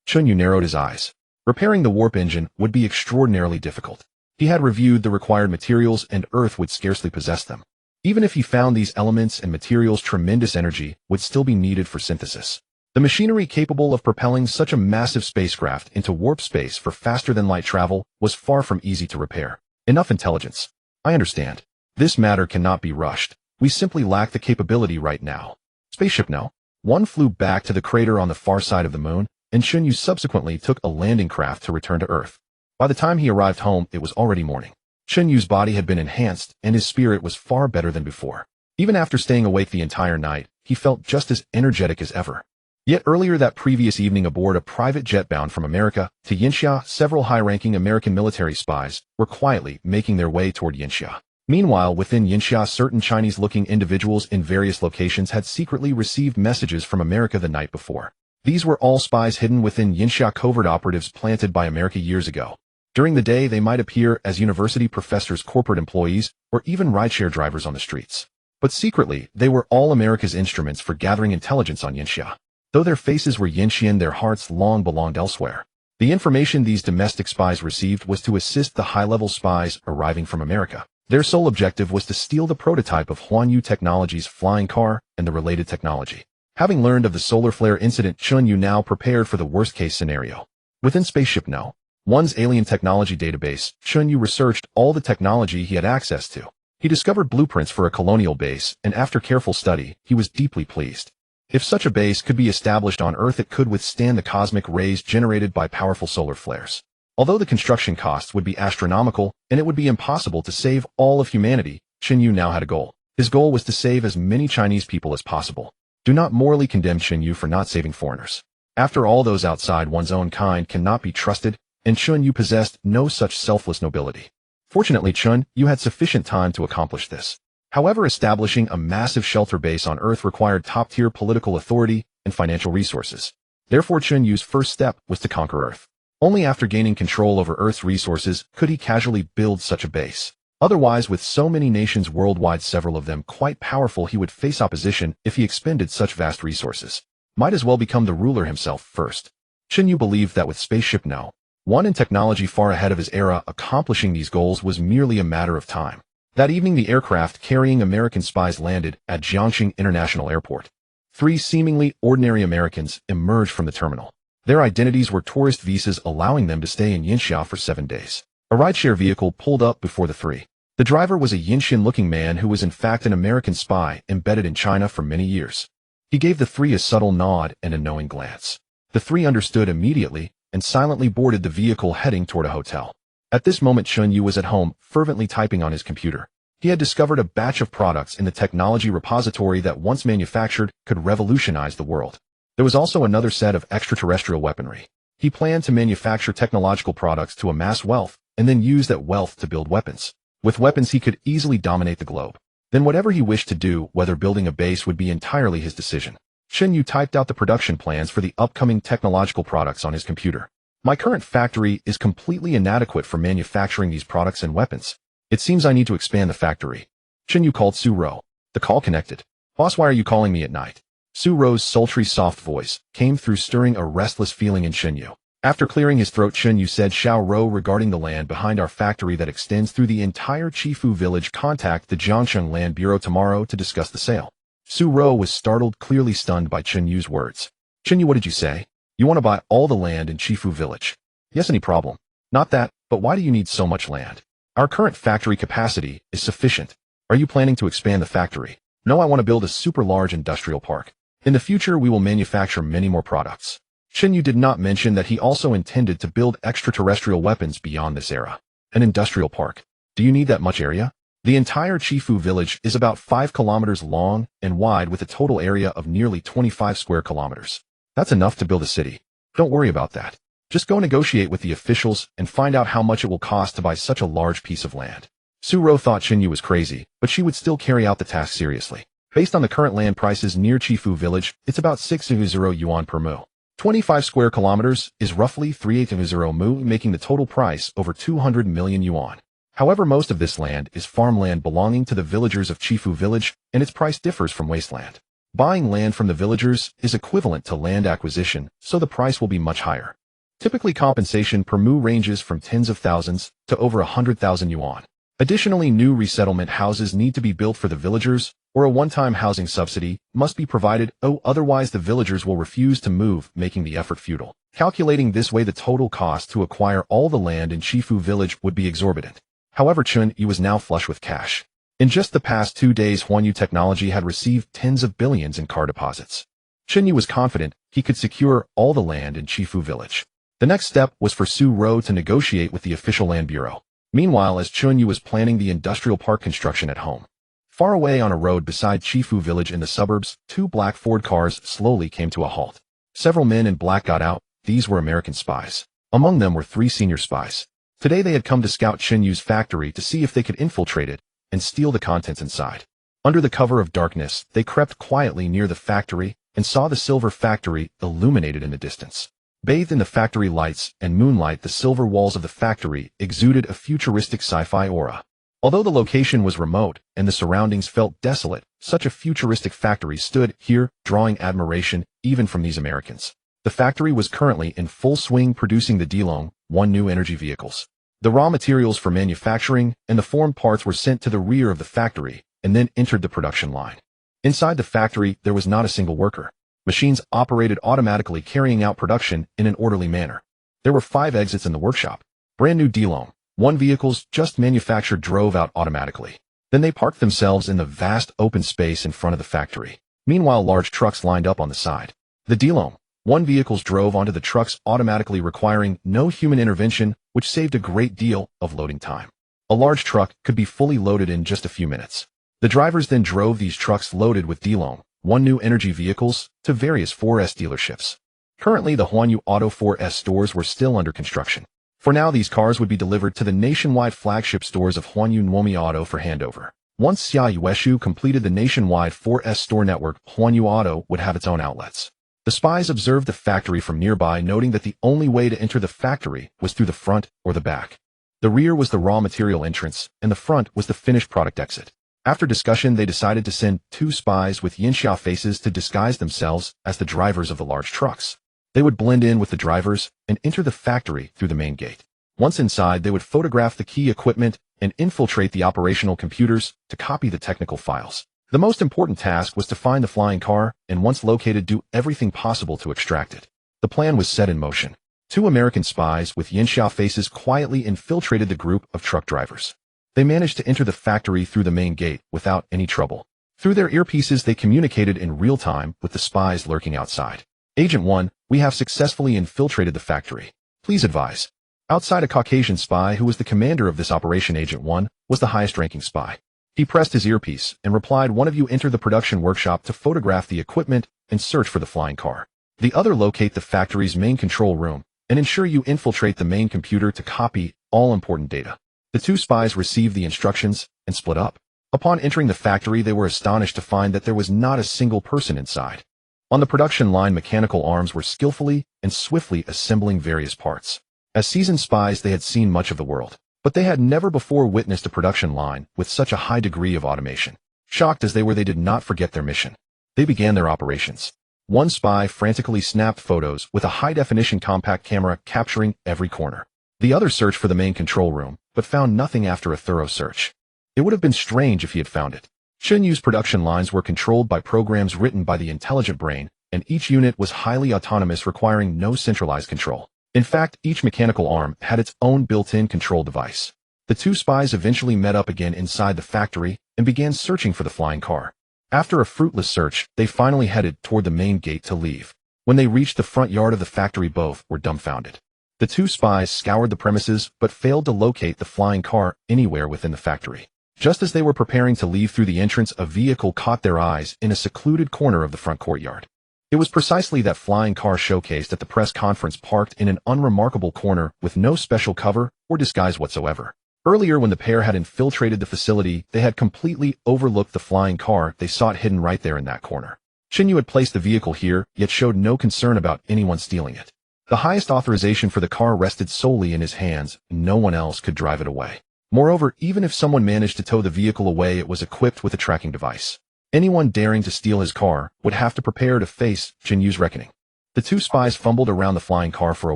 [SPEAKER 1] Chen Yu narrowed his eyes. Repairing the warp engine would be extraordinarily difficult. He had reviewed the required materials, and Earth would scarcely possess them. Even if he found these elements and materials, tremendous energy would still be needed for synthesis. The machinery capable of propelling such a massive spacecraft into warp space for faster-than-light travel was far from easy to repair. Enough intelligence. I understand. This matter cannot be rushed. We simply lack the capability right now. Spaceship No. 1 flew back to the crater on the far side of the moon, and Chen Yu subsequently took a landing craft to return to Earth. By the time he arrived home, it was already morning. Chen Yu's body had been enhanced, and his spirit was far better than before. Even after staying awake the entire night, he felt just as energetic as ever. Yet earlier that previous evening, aboard a private jet bound from America to Yinxia, several high-ranking American military spies were quietly making their way toward Yinxia. Meanwhile, within Yinxia, certain Chinese-looking individuals in various locations had secretly received messages from America the night before. These were all spies hidden within Yinxia, covert operatives planted by America years ago. During the day, they might appear as university professors, corporate employees, or even rideshare drivers on the streets. But secretly, they were all America's instruments for gathering intelligence on Yinxia. Though their faces were Yinxian, their hearts long belonged elsewhere. The information these domestic spies received was to assist the high-level spies arriving from America. Their sole objective was to steal the prototype of Huan Yu Technology's flying car and the related technology. Having learned of the solar flare incident, Chen Yu now prepared for the worst-case scenario. Within Spaceship No. 1's alien technology database, Chen Yu researched all the technology he had access to. He discovered blueprints for a colonial base, and after careful study, he was deeply pleased. If such a base could be established on Earth, it could withstand the cosmic rays generated by powerful solar flares. Although the construction costs would be astronomical, and it would be impossible to save all of humanity, Chen Yu now had a goal. His goal was to save as many Chinese people as possible. Do not morally condemn Chen Yu for not saving foreigners. After all, those outside one's own kind cannot be trusted, and Chen Yu possessed no such selfless nobility. Fortunately, Chen Yu had sufficient time to accomplish this. However, establishing a massive shelter base on Earth required top-tier political authority and financial resources. Therefore, Chen Yu's first step was to conquer Earth. Only after gaining control over Earth's resources could he casually build such a base. Otherwise, with so many nations worldwide, several of them quite powerful, he would face opposition if he expended such vast resources. Might as well become the ruler himself first. Chen Yu believed that with Spaceship No. 1 in technology far ahead of his era, accomplishing these goals was merely a matter of time. That evening, the aircraft carrying American spies landed at Jiangxing International Airport. 3 seemingly ordinary Americans emerged from the terminal. Their identities were tourist visas allowing them to stay in Yinxia for 7 days. A rideshare vehicle pulled up before the 3. The driver was a Yinshin-looking man who was in fact an American spy embedded in China for many years. He gave the 3 a subtle nod and a knowing glance. The 3 understood immediately and silently boarded the vehicle heading toward a hotel. At this moment, Chen Yu was at home, fervently typing on his computer. He had discovered a batch of products in the technology repository that once manufactured could revolutionize the world. There was also another set of extraterrestrial weaponry. He planned to manufacture technological products to amass wealth and then use that wealth to build weapons. With weapons, he could easily dominate the globe. Then whatever he wished to do, whether building a base, would be entirely his decision. Chen Yu typed out the production plans for the upcoming technological products on his computer. My current factory is completely inadequate for manufacturing these products and weapons. It seems I need to expand the factory. Chen Yu called Su Ro. The call connected. Boss, why are you calling me at night? Su Ro's sultry soft voice came through, stirring a restless feeling in Chen Yu. After clearing his throat, Chen Yu said, Xiao Ro, regarding the land behind our factory that extends through the entire Chifu village, contact the Jiangxing Land Bureau tomorrow to discuss the sale. Su Ro was startled, clearly stunned by Chen Yu's words. Chen Yu, what did you say? You want to buy all the land in Chifu village? Yes, any problem? Not that, but why do you need so much land? Our current factory capacity is sufficient. Are you planning to expand the factory? No, I want to build a super large industrial park. In the future, we will manufacture many more products. Chen Yu did not mention that he also intended to build extraterrestrial weapons beyond this era. An industrial park. Do you need that much area? The entire Chifu village is about 5 kilometers long and wide, with a total area of nearly 25 square kilometers. That's enough to build a city. Don't worry about that. Just go negotiate with the officials and find out how much it will cost to buy such a large piece of land. Su Ro thought Chen Yu was crazy, but she would still carry out the task seriously. Based on the current land prices near Chifu village, it's about 600 yuan per mu. 25 square kilometers is roughly 380 mu, making the total price over 200 million yuan. However, most of this land is farmland belonging to the villagers of Chifu village, and its price differs from wasteland. Buying land from the villagers is equivalent to land acquisition, so the price will be much higher. Typically, compensation per mu ranges from tens of thousands to over 100,000 yuan. Additionally, new resettlement houses need to be built for the villagers, or a one-time housing subsidy must be provided, otherwise the villagers will refuse to move, making the effort futile. Calculating this way, the total cost to acquire all the land in Chifu village would be exorbitant. However, Chen Yu was now flush with cash. In just the past 2 days, Huanyu Technology had received tens of billions in car deposits. Chen Yu was confident he could secure all the land in Chifu village. The next step was for Su Ro to negotiate with the official land bureau. Meanwhile, as Chen Yu was planning the industrial park construction at home. Far away on a road beside Chifu village in the suburbs, 2 black Ford cars slowly came to a halt. Several men in black got out. These were American spies. Among them were 3 senior spies. Today they had come to scout Chen Yu's factory to see if they could infiltrate it and steal the contents inside. Under the cover of darkness, they crept quietly near the factory and saw the silver factory illuminated in the distance. Bathed in the factory lights and moonlight, the silver walls of the factory exuded a futuristic sci-fi aura. Although the location was remote and the surroundings felt desolate, such a futuristic factory stood here, drawing admiration even from these Americans. The factory was currently in full swing, producing the Delong 1 new energy vehicles. The raw materials for manufacturing and the formed parts were sent to the rear of the factory and then entered the production line. Inside the factory, there was not a single worker. Machines operated automatically, carrying out production in an orderly manner. There were 5 exits in the workshop. Brand new Delong 1 vehicles just manufactured drove out automatically. Then they parked themselves in the vast open space in front of the factory. Meanwhile, large trucks lined up on the side. The Delong 1 vehicles drove onto the trucks automatically, requiring no human intervention, which saved a great deal of loading time. A large truck could be fully loaded in just a few minutes. The drivers then drove these trucks loaded with Delong 1 new energy vehicles to various 4S dealerships. Currently, the Huanyu Auto 4S stores were still under construction. For now, these cars would be delivered to the nationwide flagship stores of Huanyu Nuomi Auto for handover. Once Xia Yueshu completed the nationwide 4S store network, Huanyu Auto would have its own outlets. The spies observed the factory from nearby, noting that the only way to enter the factory was through the front or the back. The rear was the raw material entrance, and the front was the finished product exit. After discussion, they decided to send 2 spies with Yinxia faces to disguise themselves as the drivers of the large trucks. They would blend in with the drivers and enter the factory through the main gate. Once inside, they would photograph the key equipment and infiltrate the operational computers to copy the technical files. The most important task was to find the flying car, and once located, do everything possible to extract it. The plan was set in motion. 2 American spies with Yinxia faces quietly infiltrated the group of truck drivers. They managed to enter the factory through the main gate without any trouble. Through their earpieces, they communicated in real time with the spies lurking outside. Agent 1, we have successfully infiltrated the factory. Please advise. Outside, a Caucasian spy who was the commander of this operation, Agent 1, was the highest-ranking spy. He pressed his earpiece and replied, one of you enter the production workshop to photograph the equipment and search for the flying car. The other locate the factory's main control room and ensure you infiltrate the main computer to copy all important data. The 2 spies received the instructions and split up. Upon entering the factory, they were astonished to find that there was not a single person inside. On the production line, mechanical arms were skillfully and swiftly assembling various parts. As seasoned spies, they had seen much of the world, but they had never before witnessed a production line with such a high degree of automation. Shocked as they were, they did not forget their mission. They began their operations. One spy frantically snapped photos with a high-definition compact camera, capturing every corner. The other searched for the main control room, but found nothing after a thorough search. It would have been strange if he had found it. Chen Yu's production lines were controlled by programs written by the intelligent brain, and each unit was highly autonomous, requiring no centralized control. In fact, each mechanical arm had its own built-in control device. The 2 spies eventually met up again inside the factory and began searching for the flying car. After a fruitless search, they finally headed toward the main gate to leave. When they reached the front yard of the factory, both were dumbfounded. The 2 spies scoured the premises but failed to locate the flying car anywhere within the factory. Just as they were preparing to leave through the entrance, a vehicle caught their eyes in a secluded corner of the front courtyard. It was precisely that flying car showcased at the press conference, parked in an unremarkable corner with no special cover or disguise whatsoever. Earlier, when the pair had infiltrated the facility, they had completely overlooked the flying car they sought, hidden right there in that corner. Chen Yu had placed the vehicle here, yet showed no concern about anyone stealing it. The highest authorization for the car rested solely in his hands, and no one else could drive it away. Moreover, even if someone managed to tow the vehicle away, it was equipped with a tracking device. Anyone daring to steal his car would have to prepare to face Chen Yu's reckoning. The 2 spies fumbled around the flying car for a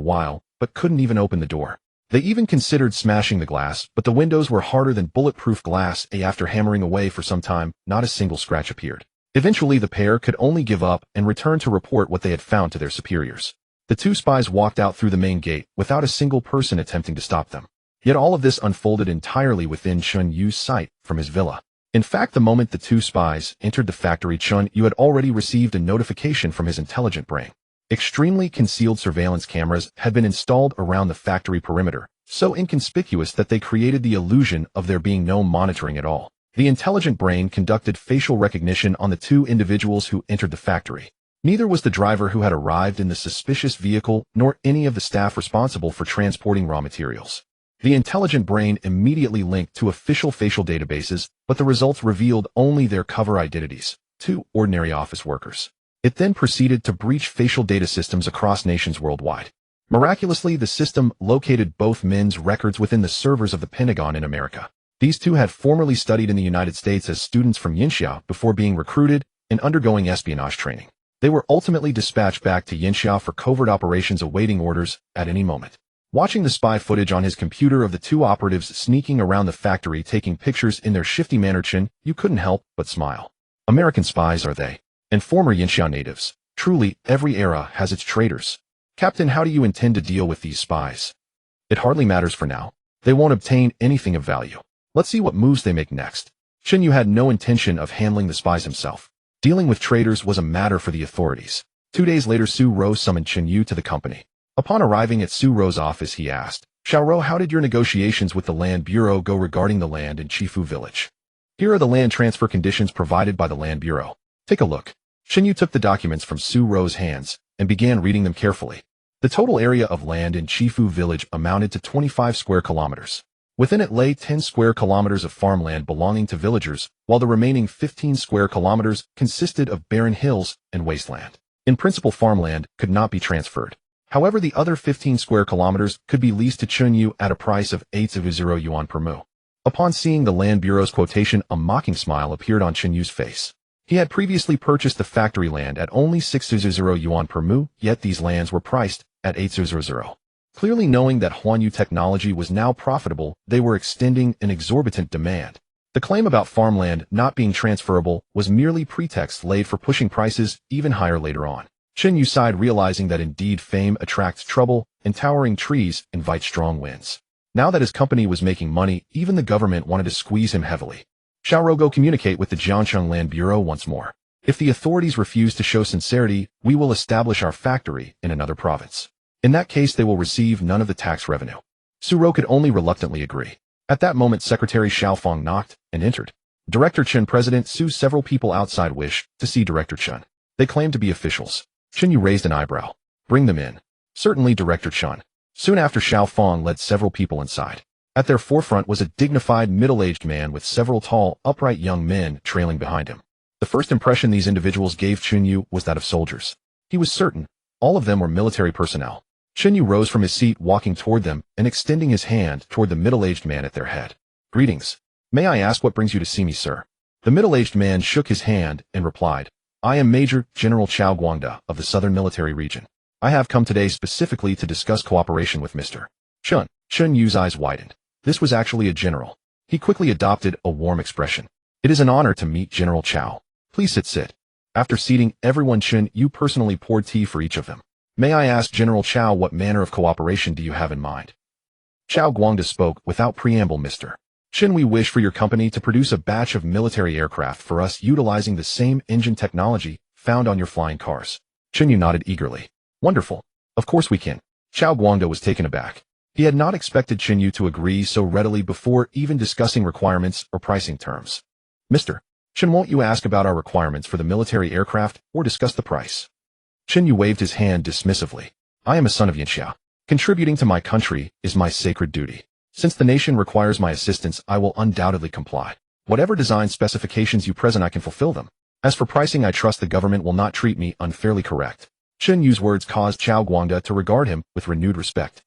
[SPEAKER 1] while, but couldn't even open the door. They even considered smashing the glass, but the windows were harder than bulletproof glass. After hammering away for some time, not a single scratch appeared. Eventually, the pair could only give up and return to report what they had found to their superiors. The 2 spies walked out through the main gate without a single person attempting to stop them. Yet all of this unfolded entirely within Chen Yu's sight from his villa. In fact, the moment the 2 spies entered the factory, Chen Yu had already received a notification from his intelligent brain. Extremely concealed surveillance cameras had been installed around the factory perimeter, so inconspicuous that they created the illusion of there being no monitoring at all. The intelligent brain conducted facial recognition on the 2 individuals who entered the factory. Neither was the driver who had arrived in the suspicious vehicle, nor any of the staff responsible for transporting raw materials. The intelligent brain immediately linked to official facial databases, but the results revealed only their cover identities, 2 ordinary office workers. It then proceeded to breach facial data systems across nations worldwide. Miraculously, the system located both men's records within the servers of the Pentagon in America. These 2 had formerly studied in the United States as students from Yinxia before being recruited and undergoing espionage training. They were ultimately dispatched back to Yinxia for covert operations, awaiting orders at any moment. Watching the spy footage on his computer of the 2 operatives sneaking around the factory, taking pictures in their shifty manner, Chen Yu couldn't help but smile. American spies, are they? And former Yinxia natives. Truly, every era has its traitors. Captain, how do you intend to deal with these spies? It hardly matters for now. They won't obtain anything of value. Let's see what moves they make next. Chen Yu had no intention of handling the spies himself. Dealing with traitors was a matter for the authorities. 2 days later, Su Ro summoned Chen Yu to the company. Upon arriving at Su Ro's office, he asked, Xiao Ro, how did your negotiations with the Land Bureau go regarding the land in Chifu Village? Here are the land transfer conditions provided by the Land Bureau. Take a look. Chen Yu took the documents from Su Ro's hands and began reading them carefully. The total area of land in Chifu Village amounted to 25 square kilometers. Within it lay 10 square kilometers of farmland belonging to villagers, while the remaining 15 square kilometers consisted of barren hills and wasteland. In principle, farmland could not be transferred. However, the other 15 square kilometers could be leased to Chen Yu at a price of 800 yuan per mu. Upon seeing the Land Bureau's quotation, a mocking smile appeared on Chen Yu's face. He had previously purchased the factory land at only 600 yuan per mu, yet these lands were priced at 800. Clearly knowing that Huanyu technology was now profitable, they were extending an exorbitant demand. The claim about farmland not being transferable was merely pretext laid for pushing prices even higher later on. Chen Yu sighed, realizing that indeed fame attracts trouble and towering trees invite strong winds. Now that his company was making money, even the government wanted to squeeze him heavily. Xiaoro, go communicate with the Jiangcheng Land Bureau once more. If the authorities refuse to show sincerity, we will establish our factory in another province. In that case, they will receive none of the tax revenue. Su Rou could only reluctantly agree. At that moment, Secretary Xiao Feng knocked and entered. Director Chen, President Su. Several people outside wish to see Director Chen. They claim to be officials. Chen Yu raised an eyebrow. Bring them in. Certainly, Director Chen. Soon after, Xiao Feng led several people inside. At their forefront was a dignified middle-aged man with several tall, upright young men trailing behind him. The first impression these individuals gave Chen Yu was that of soldiers. He was certain all of them were military personnel. Chen Yu rose from his seat, walking toward them and extending his hand toward the middle-aged man at their head. Greetings. May I ask what brings you to see me, sir? The middle-aged man shook his hand and replied, I am Major General Chao Guangda of the Southern Military Region. I have come today specifically to discuss cooperation with Mr. Chen. Chen Yu's eyes widened. This was actually a general. He quickly adopted a warm expression. It is an honor to meet General Chao. Please sit. After seating everyone, Chen Yu personally poured tea for each of them. May I ask General Chao, what manner of cooperation do you have in mind? Chao Guangda spoke without preamble. Mr. Chen, we wish for your company to produce a batch of military aircraft for us utilizing the same engine technology found on your flying cars. Chen Yu nodded eagerly. Wonderful. Of course we can. Chao Guangda was taken aback. He had not expected Chen Yu to agree so readily before even discussing requirements or pricing terms. Mr. Chen, won't you ask about our requirements for the military aircraft or discuss the price? Chen Yu waved his hand dismissively. I am a son of Yanxia. Contributing to my country is my sacred duty. Since the nation requires my assistance, I will undoubtedly comply. Whatever design specifications you present, I can fulfill them. As for pricing, I trust the government will not treat me unfairly. Correct. Chen Yu's words caused Chao Guangda to regard him with renewed respect.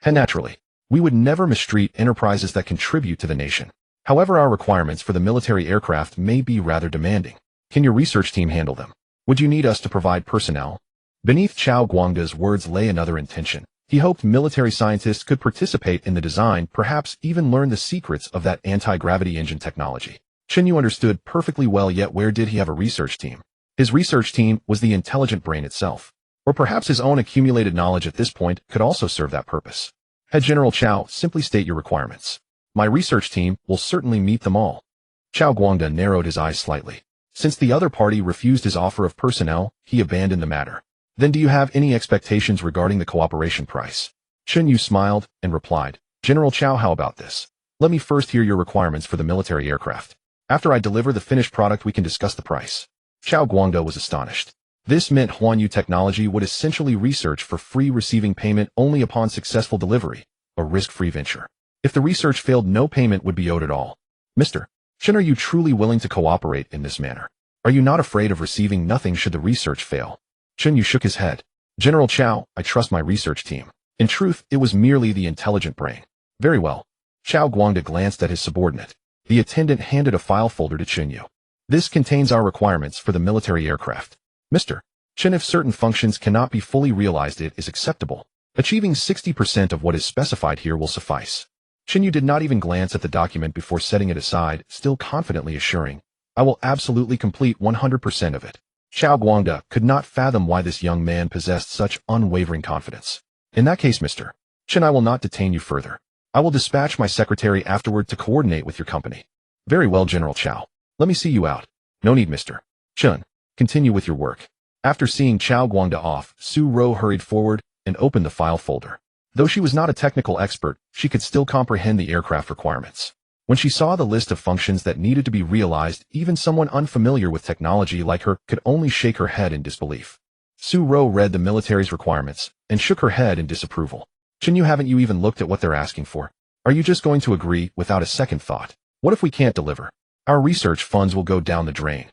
[SPEAKER 1] And naturally, we would never mistreat enterprises that contribute to the nation. However, our requirements for the military aircraft may be rather demanding. Can your research team handle them? Would you need us to provide personnel? Beneath Chao Guangda's words lay another intention. He hoped military scientists could participate in the design, perhaps even learn the secrets of that anti-gravity engine technology. Chen Yu understood perfectly well, yet where did he have a research team? His research team was the intelligent brain itself. Or perhaps his own accumulated knowledge at this point could also serve that purpose. Head General Chao, simply state your requirements. My research team will certainly meet them all. Chao Guangda narrowed his eyes slightly. Since the other party refused his offer of personnel, he abandoned the matter. Then do you have any expectations regarding the cooperation price? Chen Yu smiled and replied, General Chao, how about this? Let me first hear your requirements for the military aircraft. After I deliver the finished product, we can discuss the price. Chao Guangda was astonished. This meant Huanyu technology would essentially research for free, receiving payment only upon successful delivery, a risk-free venture. If the research failed, no payment would be owed at all. Mr. Chen, are you truly willing to cooperate in this manner? Are you not afraid of receiving nothing should the research fail? Chen Yu shook his head. General Chao, I trust my research team. In truth, it was merely the intelligent brain. Very well. Chao Guangda glanced at his subordinate. The attendant handed a file folder to Chen Yu. This contains our requirements for the military aircraft. Mr. Chen, if certain functions cannot be fully realized, it is acceptable. Achieving 60% of what is specified here will suffice. Chen Yu did not even glance at the document before setting it aside, still confidently assuring, I will absolutely complete 100% of it. Chao Guangda could not fathom why this young man possessed such unwavering confidence. In that case, Mr. Chen, I will not detain you further. I will dispatch my secretary afterward to coordinate with your company. Very well, General Chao. Let me see you out. No need, Mr. Chen. Continue with your work. After seeing Chao Guangda off, Su Rou hurried forward and opened the file folder. Though she was not a technical expert, she could still comprehend the aircraft requirements. When she saw the list of functions that needed to be realized, even someone unfamiliar with technology like her could only shake her head in disbelief. Su Rou read the military's requirements and shook her head in disapproval. Chen Yu, haven't you even looked at what they're asking for? Are you just going to agree without a second thought? What if we can't deliver? Our research funds will go down the drain.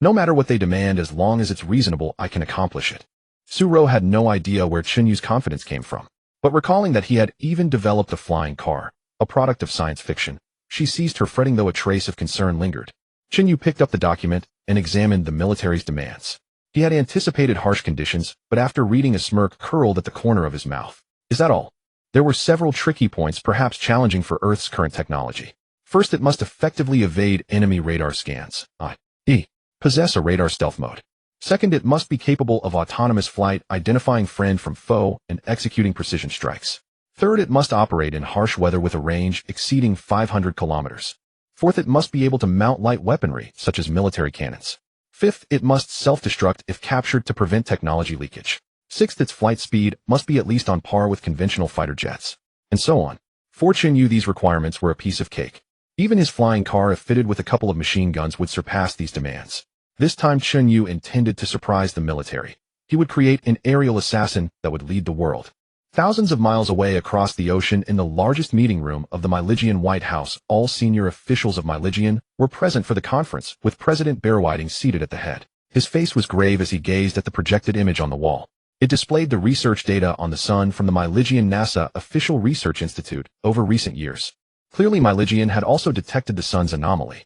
[SPEAKER 1] No matter what they demand, as long as it's reasonable, I can accomplish it. Suro had no idea where Chen Yu's confidence came from. But recalling that he had even developed a flying car, a product of science fiction, she ceased her fretting, though a trace of concern lingered. Chen Yu picked up the document and examined the military's demands. He had anticipated harsh conditions, but after reading, a smirk curled at the corner of his mouth. Is that all? There were several tricky points, perhaps challenging for Earth's current technology. First, it must effectively evade enemy radar scans, i.e., possess a radar stealth mode. Second, it must be capable of autonomous flight, identifying friend from foe, and executing precision strikes. Third, it must operate in harsh weather with a range exceeding 500 kilometers. Fourth, it must be able to mount light weaponry, such as military cannons. Fifth, it must self-destruct if captured to prevent technology leakage. Sixth, its flight speed must be at least on par with conventional fighter jets. And so on. For Chen Yu, these requirements were a piece of cake. Even his flying car, if fitted with a couple of machine guns, would surpass these demands. This time Chen Yu intended to surprise the military. He would create an aerial assassin that would lead the world. Thousands of miles away across the ocean, in the largest meeting room of the Myligian White House, all senior officials of Myligian were present for the conference, with President Bearwhiding seated at the head. His face was grave as he gazed at the projected image on the wall. It displayed the research data on the sun from the Myligian NASA Official Research Institute over recent years. Clearly, Myligian had also detected the sun's anomaly.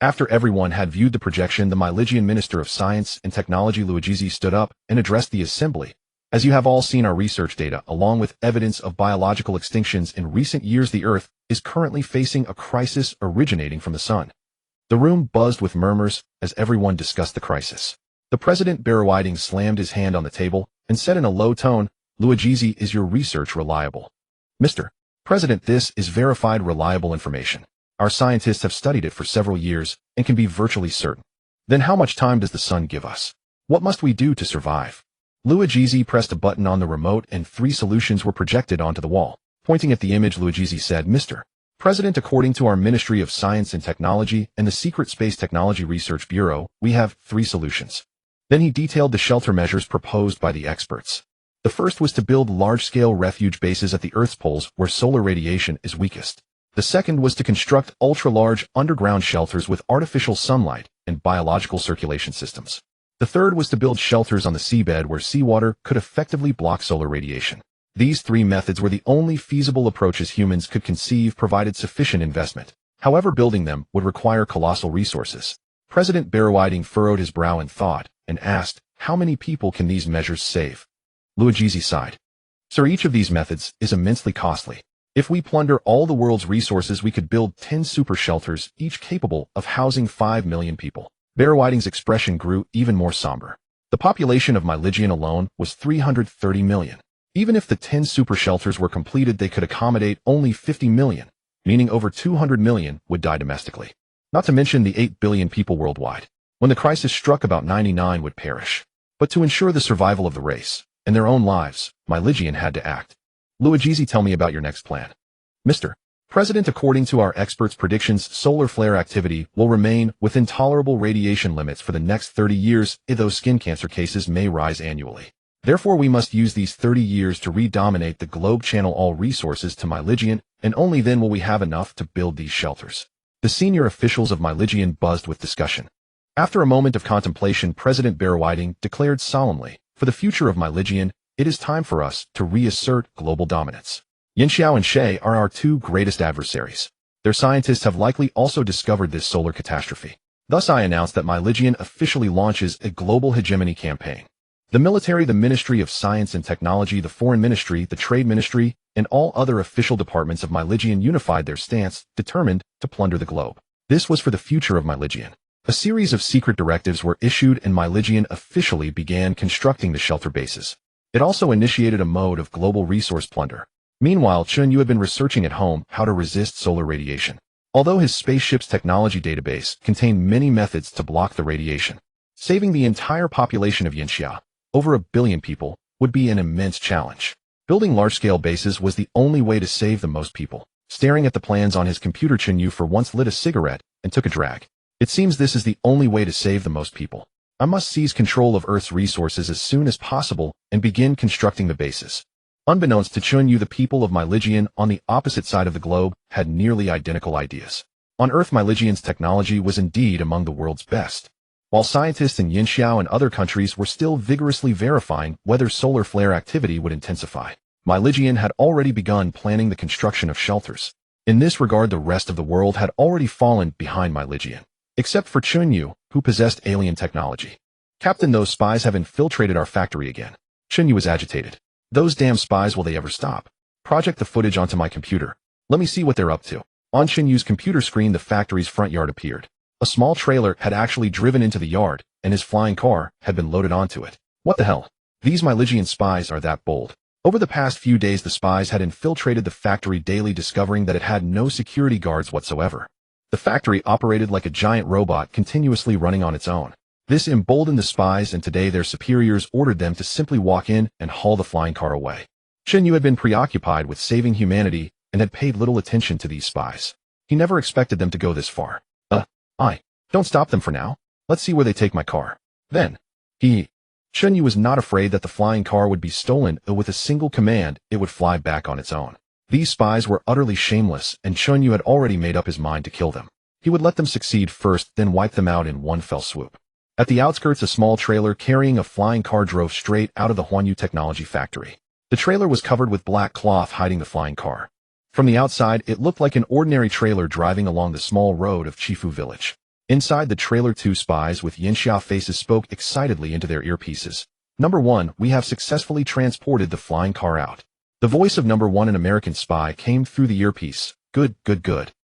[SPEAKER 1] After everyone had viewed the projection, the Myligian Minister of Science and Technology Luigi stood up and addressed the assembly. As you have all seen our research data, along with evidence of biological extinctions in recent years, the Earth is currently facing a crisis originating from the sun. The room buzzed with murmurs as everyone discussed the crisis. The President Bearwhiding slammed his hand on the table and said in a low tone, "Luigi, is your research reliable?" "Mr. President, this is verified, reliable information. Our scientists have studied it for several years and can be virtually certain." "Then how much time does the sun give us? What must we do to survive?" Luigi pressed a button on the remote and 3 solutions were projected onto the wall. Pointing at the image, Luigi said, "Mr. President, according to our Ministry of Science and Technology and the Secret Space Technology Research Bureau, we have 3 solutions. Then he detailed the shelter measures proposed by the experts. The first was to build large-scale refuge bases at the Earth's poles where solar radiation is weakest. The second was to construct ultra-large underground shelters with artificial sunlight and biological circulation systems. The third was to build shelters on the seabed where seawater could effectively block solar radiation. These 3 methods were the only feasible approaches humans could conceive, provided sufficient investment. However, building them would require colossal resources. President Bearwhiding furrowed his brow in thought and asked, "How many people can these measures save?" Luigi sighed. "Sir, each of these methods is immensely costly. If we plunder all the world's resources, we could build 10 super shelters, each capable of housing 5 million people." Bearwhiding's expression grew even more somber. The population of Myligian alone was 330 million. Even if the 10 super shelters were completed, they could accommodate only 50 million, meaning over 200 million would die domestically. Not to mention the 8 billion people worldwide. When the crisis struck, about 99 would perish. But to ensure the survival of the race and their own lives, Myligian had to act. "Luigi, tell me about your next plan." "Mr. President, according to our experts' predictions, solar flare activity will remain within tolerable radiation limits for the next 30 years, though skin cancer cases may rise annually. Therefore, we must use these 30 years to redominate the globe, channel all resources to Myligian, and only then will we have enough to build these shelters." The senior officials of Myligian buzzed with discussion. After a moment of contemplation, President Bearwhiding declared solemnly, "For the future of Myligian, it is time for us to reassert global dominance. Yanxiao and Shay are our 2 greatest adversaries. Their scientists have likely also discovered this solar catastrophe. Thus I announce that Myligian officially launches a global hegemony campaign. The military, the Ministry of Science and Technology, the Foreign Ministry, the Trade Ministry, and all other official departments of Myligian unified their stance, determined to plunder the globe. This was for the future of Myligian. A series of secret directives were issued and Myligian officially began constructing the shelter bases. It also initiated a mode of global resource plunder. Meanwhile, Chen Yu had been researching at home how to resist solar radiation. Although his spaceship's technology database contained many methods to block the radiation, saving the entire population of Yanxia, over 1 billion people, would be an immense challenge. Building large-scale bases was the only way to save the most people. Staring at the plans on his computer, Chen Yu for once lit a cigarette and took a drag. "It seems this is the only way to save the most people. I must seize control of Earth's resources as soon as possible and begin constructing the bases." Unbeknownst to Chen Yu, the people of Myligian on the opposite side of the globe had nearly identical ideas. On Earth, Myligian's technology was indeed among the world's best. while scientists in Yinxiao and other countries were still vigorously verifying whether solar flare activity would intensify. My Ligian had already begun planning the construction of shelters. In this regard, the rest of the world had already fallen behind my Ligian, except for Chen Yu, who possessed alien technology. Captain, those spies have infiltrated our factory again. Chen Yu was agitated. Those damn spies, will they ever stop? Project the footage onto my computer. Let me see what they're up to. On Chen Yu's computer screen, the factory's front yard appeared. A small trailer had actually driven into the yard, and his flying car had been loaded onto it. What the hell? These Myligian spies are that bold. Over the past few days, the spies had infiltrated the factory daily, discovering that it had no security guards whatsoever. The factory operated like a giant robot, continuously running on its own. This emboldened the spies, and today their superiors ordered them to simply walk in and haul the flying car away. Chen Yu had been preoccupied with saving humanity and had paid little attention to these spies. He never expected them to go this far. Don't stop them for now. Let's see where they take my car. Then, Chen Yu was not afraid that the flying car would be stolen, though with a single command, it would fly back on its own. These spies were utterly shameless, and Chen Yu had already made up his mind to kill them. He would let them succeed first, then wipe them out in one fell swoop. At the outskirts, a small trailer carrying a flying car drove straight out of the Huanyu technology factory. The trailer was covered with black cloth, hiding the flying car. From the outside, it looked like an ordinary trailer driving along the small road of Chifu village. Inside the trailer, two spies with Yinxiao faces spoke excitedly into their earpieces. Number 1, we have successfully transported the flying car out. The voice of Number 1, an American spy, came through the earpiece. Good.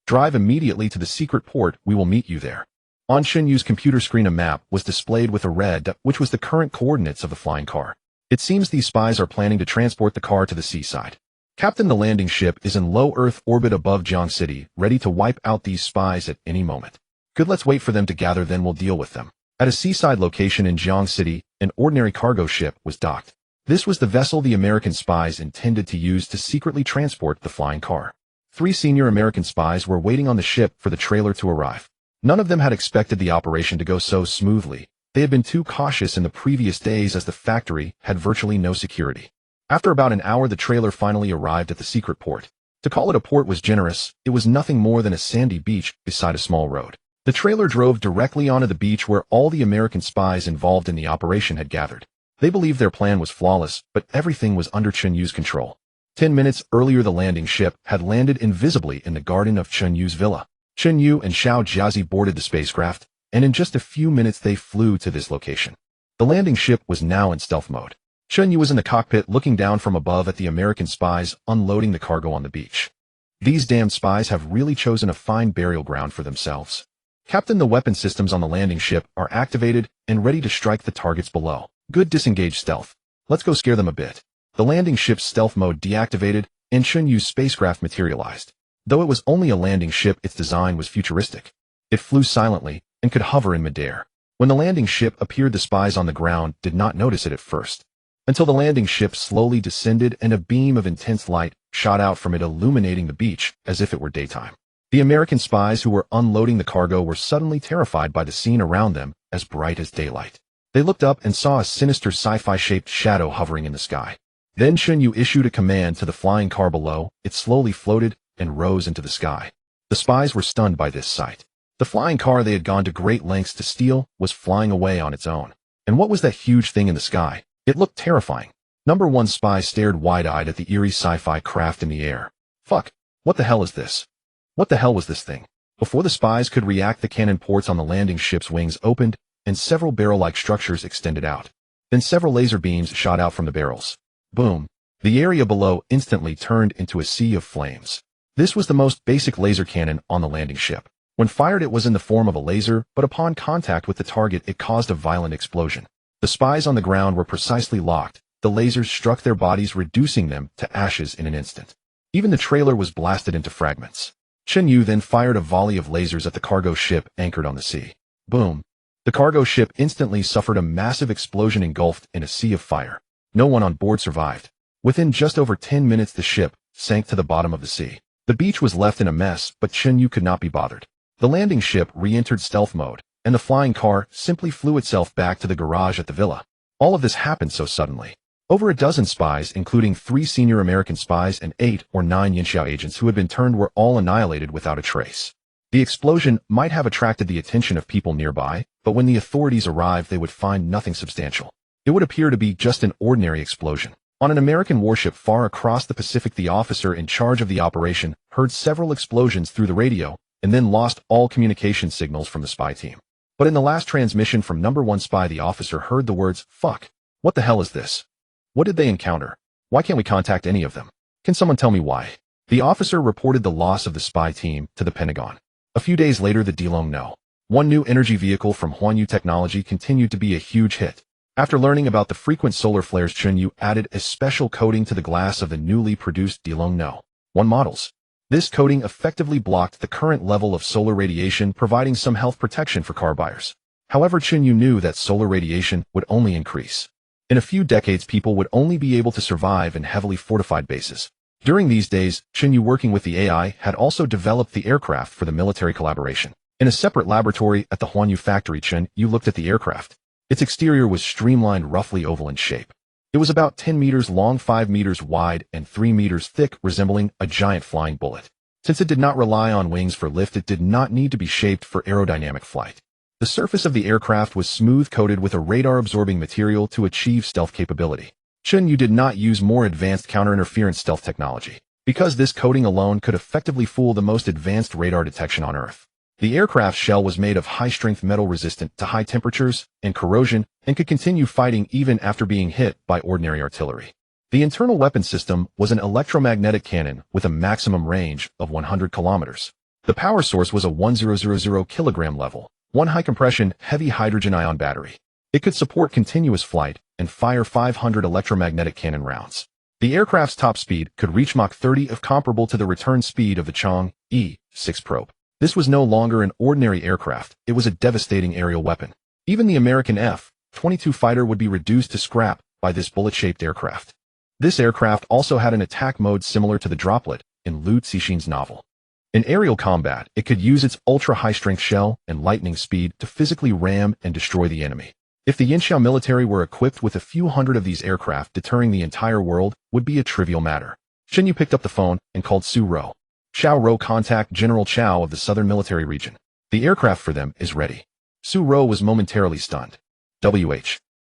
[SPEAKER 1] Drive immediately to the secret port, we will meet you there. On Chen Yu's computer screen, a map was displayed with a red dot, which was the current coordinates of the flying car. It seems these spies are planning to transport the car to the seaside. Captain, the landing ship is in low Earth orbit above Jiang City, ready to wipe out these spies at any moment. Good, let's wait for them to gather, then we'll deal with them. At a seaside location in Jiang City, an ordinary cargo ship was docked. This was the vessel the American spies intended to use to secretly transport the flying car. 3 senior American spies were waiting on the ship for the trailer to arrive. None of them had expected the operation to go so smoothly. They had been too cautious in the previous days, as the factory had virtually no security. After about an hour, the trailer finally arrived at the secret port. To call it a port was generous. It was nothing more than a sandy beach beside a small road. The trailer drove directly onto the beach where all the American spies involved in the operation had gathered. They believed their plan was flawless, but everything was under Chen Yu's control. 10 minutes earlier, the landing ship had landed invisibly in the garden of Chen Yu's villa. Chen Yu and Xiao Jiazi boarded the spacecraft, and in just a few minutes they flew to this location. The landing ship was now in stealth mode. Chen Yu was in the cockpit, looking down from above at the American spies unloading the cargo on the beach. These damned spies have really chosen a fine burial ground for themselves. Captain, the weapon systems on the landing ship are activated and ready to strike the targets below. Good, disengage stealth. Let's go scare them a bit. The landing ship's stealth mode deactivated, and Chen Yu's spacecraft materialized. Though it was only a landing ship, its design was futuristic. It flew silently and could hover in midair. When the landing ship appeared, the spies on the ground did not notice it at first, until the landing ship slowly descended and a beam of intense light shot out from it, illuminating the beach as if it were daytime. The American spies who were unloading the cargo were suddenly terrified by the scene around them, as bright as daylight. They looked up and saw a sinister sci-fi shaped shadow hovering in the sky. Then Chen Yu issued a command to the flying car below. It slowly floated and rose into the sky. The spies were stunned by this sight. The flying car they had gone to great lengths to steal was flying away on its own. And what was that huge thing in the sky? It looked terrifying. Number 1 spy stared wide-eyed at the eerie sci-fi craft in the air. Fuck, what the hell is this? What the hell was this thing? Before the spies could react, the cannon ports on the landing ship's wings opened, and several barrel-like structures extended out. Then several laser beams shot out from the barrels. Boom. The area below instantly turned into a sea of flames. This was the most basic laser cannon on the landing ship. When fired, it was in the form of a laser, but upon contact with the target, it caused a violent explosion. The spies on the ground were precisely locked. The lasers struck their bodies, reducing them to ashes in an instant. Even the trailer was blasted into fragments. Chen Yu then fired a volley of lasers at the cargo ship anchored on the sea. Boom. The cargo ship instantly suffered a massive explosion, engulfed in a sea of fire. No one on board survived. Within just over 10 minutes, the ship sank to the bottom of the sea. The beach was left in a mess, but Chen Yu could not be bothered. The landing ship re-entered stealth mode, and the flying car simply flew itself back to the garage at the villa. All of this happened so suddenly. Over a dozen spies, including 3 senior American spies and 8 or 9 Yinxiao agents who had been turned, were all annihilated without a trace. The explosion might have attracted the attention of people nearby, but when the authorities arrived they would find nothing substantial. It would appear to be just an ordinary explosion. On an American warship far across the Pacific, the officer in charge of the operation heard several explosions through the radio and then lost all communication signals from the spy team. But in the last transmission from number 1 spy, the officer heard the words, "Fuck. What the hell is this? What did they encounter? Why can't we contact any of them? Can someone tell me why?" The officer reported the loss of the spy team to the Pentagon. A few days later, the Dilong No. 1 new energy vehicle from Chen Yu technology continued to be a huge hit. After learning about the frequent solar flares, Chen Yu added a special coating to the glass of the newly produced Dilong No. 1 models. This coating effectively blocked the current level of solar radiation, providing some health protection for car buyers. However, Chen Yu knew that solar radiation would only increase. In a few decades, people would only be able to survive in heavily fortified bases. During these days, Chen Yu, working with the AI, had also developed the aircraft for the military collaboration. In a separate laboratory at the Chen Yu factory, Chen Yu looked at the aircraft. Its exterior was streamlined, roughly oval in shape. It was about 10 meters long, 5 meters wide, and 3 meters thick, resembling a giant flying bullet. Since it did not rely on wings for lift, it did not need to be shaped for aerodynamic flight. The surface of the aircraft was smooth, coated with a radar-absorbing material to achieve stealth capability. Chen Yu did not use more advanced counter-interference stealth technology, because this coating alone could effectively fool the most advanced radar detection on Earth. The aircraft shell was made of high-strength metal, resistant to high temperatures and corrosion, and could continue fighting even after being hit by ordinary artillery. The internal weapon system was an electromagnetic cannon with a maximum range of 100 kilometers. The power source was a 1000 kilogram level, 1 high-compression, heavy hydrogen-ion battery. It could support continuous flight and fire 500 electromagnetic cannon rounds. The aircraft's top speed could reach Mach 30, comparable to the return speed of the Chang'e 6 probe. This was no longer an ordinary aircraft, it was a devastating aerial weapon. Even the American F-22 fighter would be reduced to scrap by this bullet-shaped aircraft. This aircraft also had an attack mode similar to the Droplet in Liu Cixin's novel. In aerial combat, it could use its ultra-high-strength shell and lightning speed to physically ram and destroy the enemy. If the Yinxiao military were equipped with a few hundred of these aircraft, deterring the entire world would be a trivial matter. Chen Yu picked up the phone and called Su Ro. Xiao Ro, contact General Chao of the Southern Military Region. The aircraft for them is ready. Su Ro was momentarily stunned.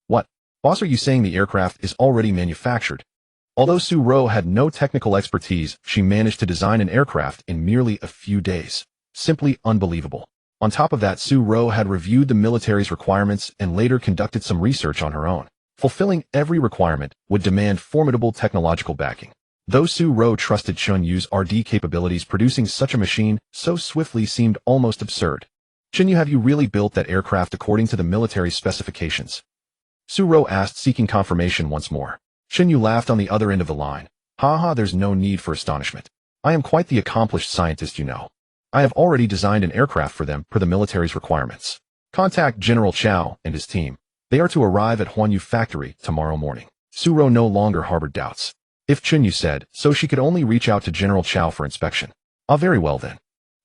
[SPEAKER 1] What? Boss, are you saying the aircraft is already manufactured? Although Su Ro had no technical expertise, she managed to design an aircraft in merely a few days. Simply unbelievable. On top of that, Su Ro had reviewed the military's requirements and later conducted some research on her own. Fulfilling every requirement would demand formidable technological backing. Though Su Ro trusted Chen Yu's RD capabilities, producing such a machine so swiftly seemed almost absurd. Chen Yu, have you really built that aircraft according to the military's specifications? Su Ro asked, seeking confirmation once more. Chen Yu laughed on the other end of the line. Haha, there's no need for astonishment. I am quite the accomplished scientist, you know. I have already designed an aircraft for them per the military's requirements. Contact General Chao and his team. They are to arrive at Chen Yu factory tomorrow morning. Su Ro no longer harbored doubts. If Chen Yu said so, she could only reach out to General Chao for inspection. Ah, very well then.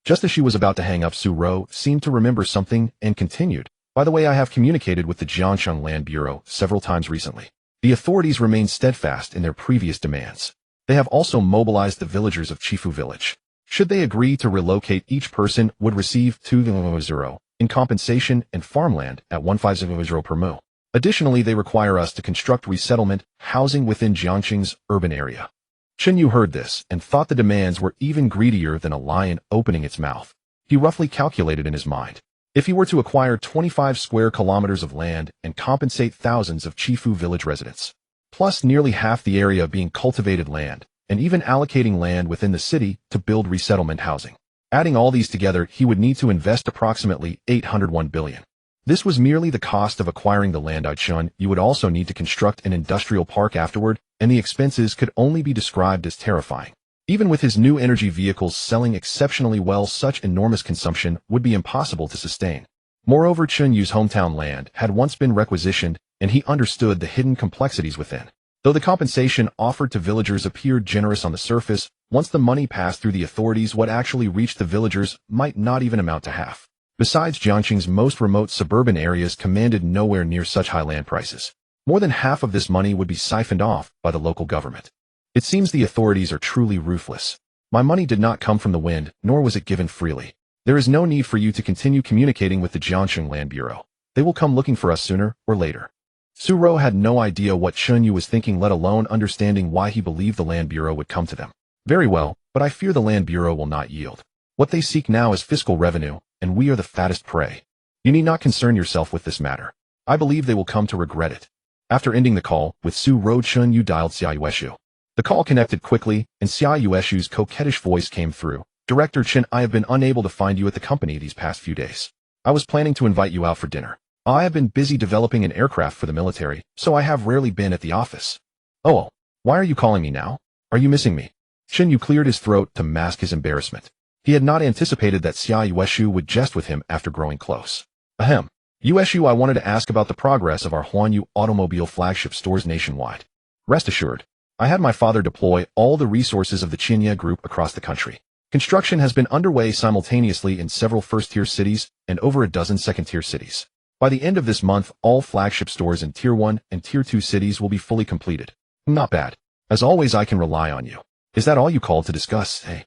[SPEAKER 1] Just as she was about to hang up, Su Ro seemed to remember something and continued. By the way, I have communicated with the Jiangsheng Land Bureau several times recently. The authorities remain steadfast in their previous demands. They have also mobilized the villagers of Chifu village. Should they agree to relocate, each person would receive 2,000 in compensation and farmland at 1,500 per mu. Additionally, they require us to construct resettlement housing within Jiangsheng's urban area. Chen Yu heard this and thought the demands were even greedier than a lion opening its mouth. He roughly calculated in his mind. If he were to acquire 25 square kilometers of land and compensate thousands of Chifu village residents, plus nearly half the area being cultivated land, and even allocating land within the city to build resettlement housing. Adding all these together, he would need to invest approximately 801 billion. This was merely the cost of acquiring the land. Chen Yu would also need to construct an industrial park afterward, and the expenses could only be described as terrifying. Even with his new energy vehicles selling exceptionally well, such enormous consumption would be impossible to sustain. Moreover, Chen Yu's hometown land had once been requisitioned, and he understood the hidden complexities within. Though the compensation offered to villagers appeared generous on the surface, once the money passed through the authorities, what actually reached the villagers might not even amount to half. Besides, Jiangsheng's most remote suburban areas commanded nowhere near such high land prices. More than half of this money would be siphoned off by the local government. It seems the authorities are truly ruthless. My money did not come from the wind, nor was it given freely. There is no need for you to continue communicating with the Jiangsheng Land Bureau. They will come looking for us sooner or later. Su Ro had no idea what Chen Yu was thinking, let alone understanding why he believed the Land Bureau would come to them. Very well, but I fear the Land Bureau will not yield. What they seek now is fiscal revenue, and we are the fattest prey. You need not concern yourself with this matter. I believe they will come to regret it. After ending the call with Su Ro, Chen Yu dialed Xia Yueshu. The call connected quickly, and Xia Yueshu's coquettish voice came through. Director Chen, I have been unable to find you at the company these past few days. I was planning to invite you out for dinner. I have been busy developing an aircraft for the military, so I have rarely been at the office. Oh, why are you calling me now? Are you missing me? Chen Yu cleared his throat to mask his embarrassment. He had not anticipated that Xia Yueshu would jest with him after growing close. Ahem. Yueshu, I wanted to ask about the progress of our Huanyu automobile flagship stores nationwide. Rest assured, I had my father deploy all the resources of the Qinya Group across the country. Construction has been underway simultaneously in several first-tier cities and over a dozen second-tier cities. By the end of this month, all flagship stores in Tier 1 and Tier 2 cities will be fully completed. Not bad. As always, I can rely on you. Is that all you called to discuss, eh?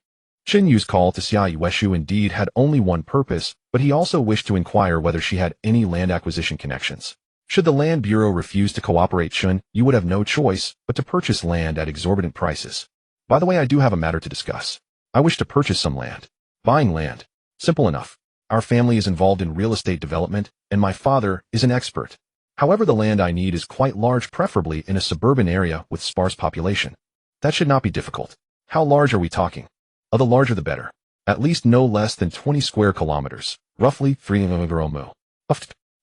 [SPEAKER 1] Chen Yu's call to Xia Yueshu indeed had only one purpose, but he also wished to inquire whether she had any land acquisition connections. Should the Land Bureau refuse to cooperate, Chen Yu would have no choice but to purchase land at exorbitant prices. By the way, I do have a matter to discuss. I wish to purchase some land. Buying land. Simple enough. Our family is involved in real estate development, and my father is an expert. However, the land I need is quite large, preferably in a suburban area with sparse population. That should not be difficult. How large are we talking? The larger the better. At least no less than 20 square kilometers, roughly 3 mu.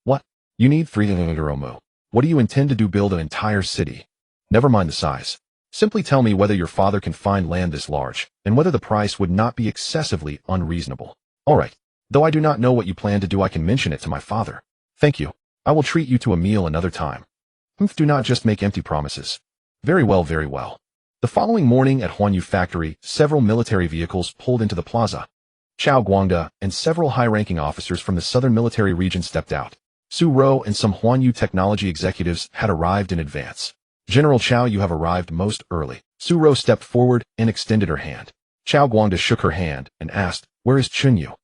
[SPEAKER 1] What? You need 3 mu. What do you intend to do, build an entire city? Never mind the size. Simply tell me whether your father can find land this large, and whether the price would not be excessively unreasonable. All right. Though I do not know what you plan to do, I can mention it to my father. Thank you. I will treat you to a meal another time. Do not just make empty promises. Very well, very well. The following morning at Huanyu Factory, several military vehicles pulled into the plaza. Chao Guangda and several high-ranking officers from the southern military region stepped out. Su Ro and some Huanyu technology executives had arrived in advance. General Chao, you have arrived most early. Su Ro stepped forward and extended her hand. Chao Guangda shook her hand and asked, where is Chen Yu?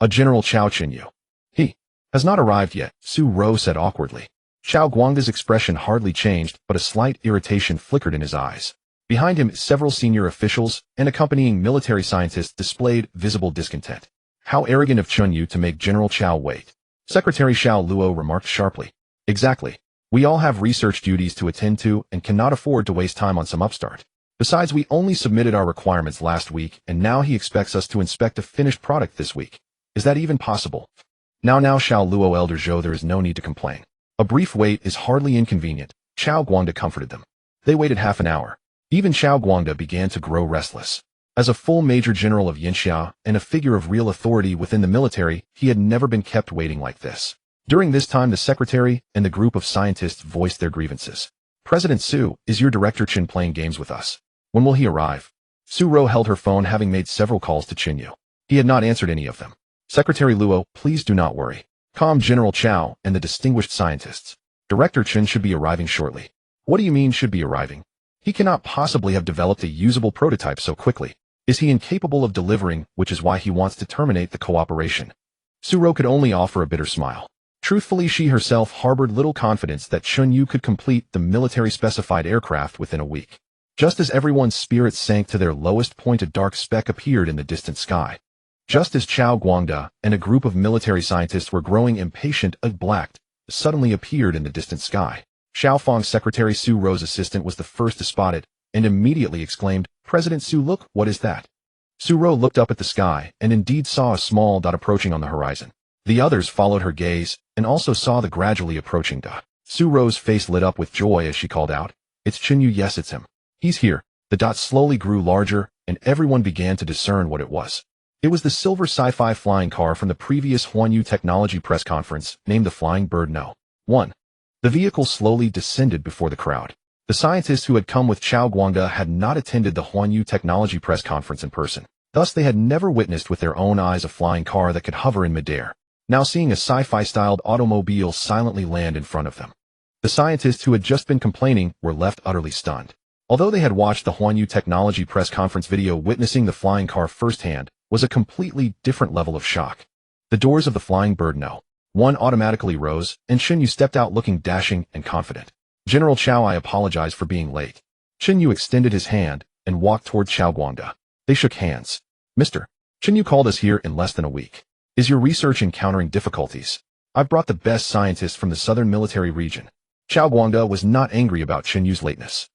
[SPEAKER 1] General Chao. Chen Yu. He has not arrived yet, Su Ro said awkwardly. Chao Guangda's expression hardly changed, but a slight irritation flickered in his eyes. Behind him, several senior officials and accompanying military scientists displayed visible discontent. How arrogant of Chen Yu to make General Chao wait. Secretary Xiao Luo remarked sharply. Exactly. We all have research duties to attend to and cannot afford to waste time on some upstart. Besides, we only submitted our requirements last week, and now he expects us to inspect a finished product this week. Is that even possible? Now, Xiao Luo, Elder Zhou, there is no need to complain. A brief wait is hardly inconvenient. Chao Guangda comforted them. They waited half an hour. Even Chao Guangda began to grow restless. As a full major general of Yinxia and a figure of real authority within the military, he had never been kept waiting like this. During this time, the secretary and the group of scientists voiced their grievances. President Su, is your director Chen playing games with us? When will he arrive? Su Ro held her phone, having made several calls to Chen Yu. He had not answered any of them. Secretary Luo, please do not worry. Calm General Chao and the distinguished scientists. Director Chen should be arriving shortly. What do you mean should be arriving? He cannot possibly have developed a usable prototype so quickly. Is he incapable of delivering, which is why he wants to terminate the cooperation? Su Ro could only offer a bitter smile. Truthfully, she herself harbored little confidence that Chen Yu could complete the military-specified aircraft within a week. Just as everyone's spirits sank to their lowest point, a dark speck appeared in the distant sky. Just as Chao Guangda and a group of military scientists were growing impatient, a black suddenly appeared in the distant sky. Xiaofang's secretary Su Ro's assistant was the first to spot it, and immediately exclaimed, President Su, look, what is that? Su Ro looked up at the sky, and indeed saw a small dot approaching on the horizon. The others followed her gaze, and also saw the gradually approaching dot. Su Ro's face lit up with joy as she called out, It's Chen Yu, yes, it's him. He's here. The dot slowly grew larger, and everyone began to discern what it was. It was the silver sci-fi flying car from the previous Huanyu technology press conference, named the Flying Bird No. 1. The vehicle slowly descended before the crowd. The scientists who had come with Chao Guangda had not attended the Huanyu technology press conference in person. Thus, they had never witnessed with their own eyes a flying car that could hover in midair. Now seeing a sci-fi styled automobile silently land in front of them. The scientists who had just been complaining were left utterly stunned. Although they had watched the Huanyu technology press conference video witnessing the flying car firsthand, was a completely different level of shock. The doors of the flying bird no. One automatically rose, and Chen Yu stepped out looking dashing and confident. General Chao, I apologize for being late. Chen Yu extended his hand and walked toward Chao Guangde. They shook hands. Mr. Chen Yu called us here in less than a week. Is your research encountering difficulties? I've brought the best scientists from the southern military region. Chao Guangde was not angry about Chen Yu's lateness.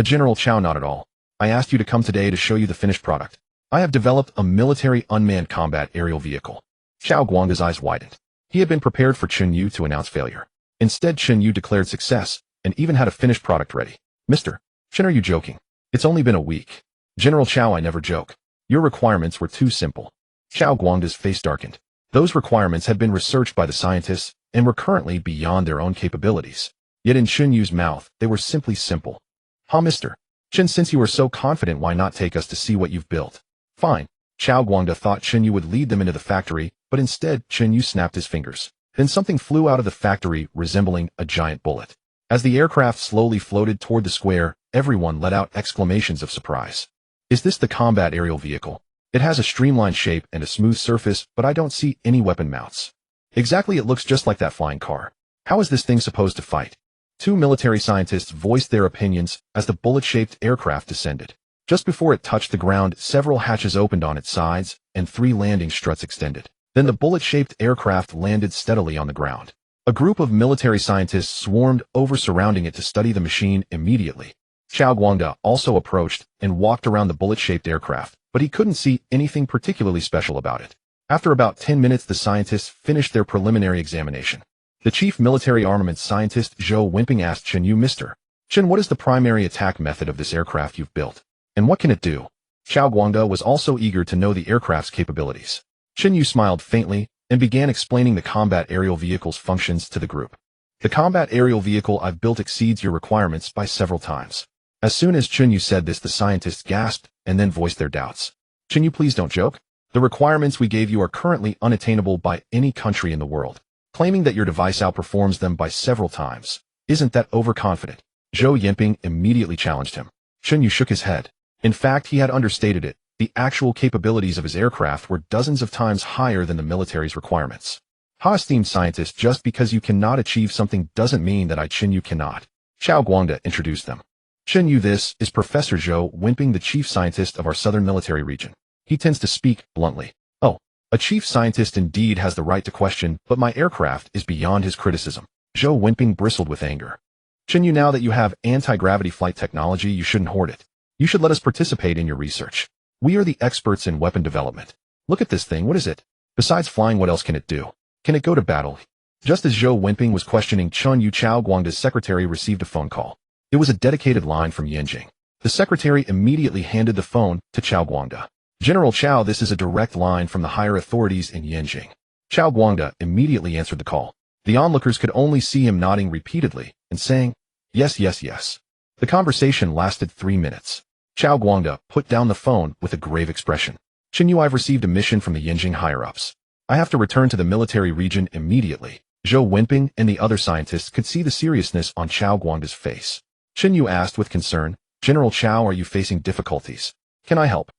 [SPEAKER 1] General Chao, not at all. I asked you to come today to show you the finished product. I have developed a military unmanned combat aerial vehicle. Chao Guangde's eyes widened. He had been prepared for Chen Yu to announce failure. Instead, Chen Yu declared success and even had a finished product ready. Mr. Chen, are you joking? It's only been a week. General Chao, I never joke. Your requirements were too simple. Chao Guangde's face darkened. Those requirements had been researched by the scientists and were currently beyond their own capabilities. Yet in Chen Yu's mouth, they were simply simple. Huh, Mr. Chen, since you are so confident, why not take us to see what you've built? Fine. Chao Guangde thought Chen Yu would lead them into the factory, but instead Chen Yu snapped his fingers. Then something flew out of the factory resembling a giant bullet. As the aircraft slowly floated toward the square, everyone let out exclamations of surprise. Is this the combat aerial vehicle? It has a streamlined shape and a smooth surface, but I don't see any weapon mounts. Exactly, it looks just like that flying car. How is this thing supposed to fight? Two military scientists voiced their opinions as the bullet-shaped aircraft descended. Just before it touched the ground, several hatches opened on its sides, and 3 landing struts extended. Then the bullet-shaped aircraft landed steadily on the ground. A group of military scientists swarmed over, surrounding it to study the machine immediately. Chao Guangde also approached and walked around the bullet-shaped aircraft, but he couldn't see anything particularly special about it. After about 10 minutes, the scientists finished their preliminary examination. The chief military armaments scientist Zhou Wenping asked Chen Yu, Mr. Chen, what is the primary attack method of this aircraft you've built? And what can it do? Chao Guangde was also eager to know the aircraft's capabilities. Chen Yu smiled faintly and began explaining the combat aerial vehicle's functions to the group. The combat aerial vehicle I've built exceeds your requirements by several times. As soon as Chen Yu said this, the scientists gasped and then voiced their doubts. Chen Yu, please don't joke. The requirements we gave you are currently unattainable by any country in the world. Claiming that your device outperforms them by several times. Isn't that overconfident? Zhou Wenping immediately challenged him. Chen Yu shook his head. In fact, he had understated it. The actual capabilities of his aircraft were dozens of times higher than the military's requirements. Ha, esteemed scientist, just because you cannot achieve something doesn't mean that Chen Yu cannot. Chao Guangde introduced them. Chen Yu, this is Professor Zhou Wenping, the chief scientist of our southern military region. He tends to speak bluntly. Oh, a chief scientist indeed has the right to question, but my aircraft is beyond his criticism. Zhou Wenping bristled with anger. Chen Yu, now that you have anti-gravity flight technology, you shouldn't hoard it. You should let us participate in your research. We are the experts in weapon development. Look at this thing, what is it? Besides flying, what else can it do? Can it go to battle? Just as Zhou Wenping was questioning Chen Yu, Chao Guangde's secretary received a phone call. It was a dedicated line from Yanjing. The secretary immediately handed the phone to Chao Guangde. General Chao, this is a direct line from the higher authorities in Yanjing. Chao Guangde immediately answered the call. The onlookers could only see him nodding repeatedly and saying, yes, yes, yes. The conversation lasted 3 minutes. Chao Guangde put down the phone with a grave expression. Chen Yu, I've received a mission from the Yanjing higher-ups. I have to return to the military region immediately. Zhou Wenping and the other scientists could see the seriousness on Chao Guangde's face. Chen Yu asked with concern, General Chao, are you facing difficulties? Can I help?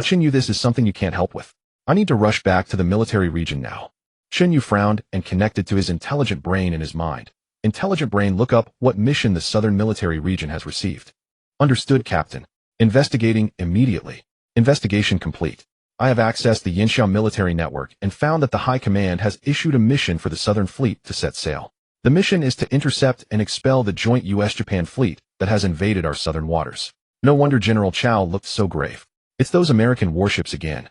[SPEAKER 1] Chen Yu, this is something you can't help with. I need to rush back to the military region now. Chen Yu frowned and connected to his intelligent brain in his mind. Intelligent brain, look up what mission the southern military region has received. Understood, Captain. Investigating immediately. Investigation complete. I have accessed the Yanxia military network and found that the High Command has issued a mission for the Southern Fleet to set sail. The mission is to intercept and expel the joint U.S.-Japan fleet that has invaded our southern waters. No wonder General Chao looked so grave. It's those American warships again.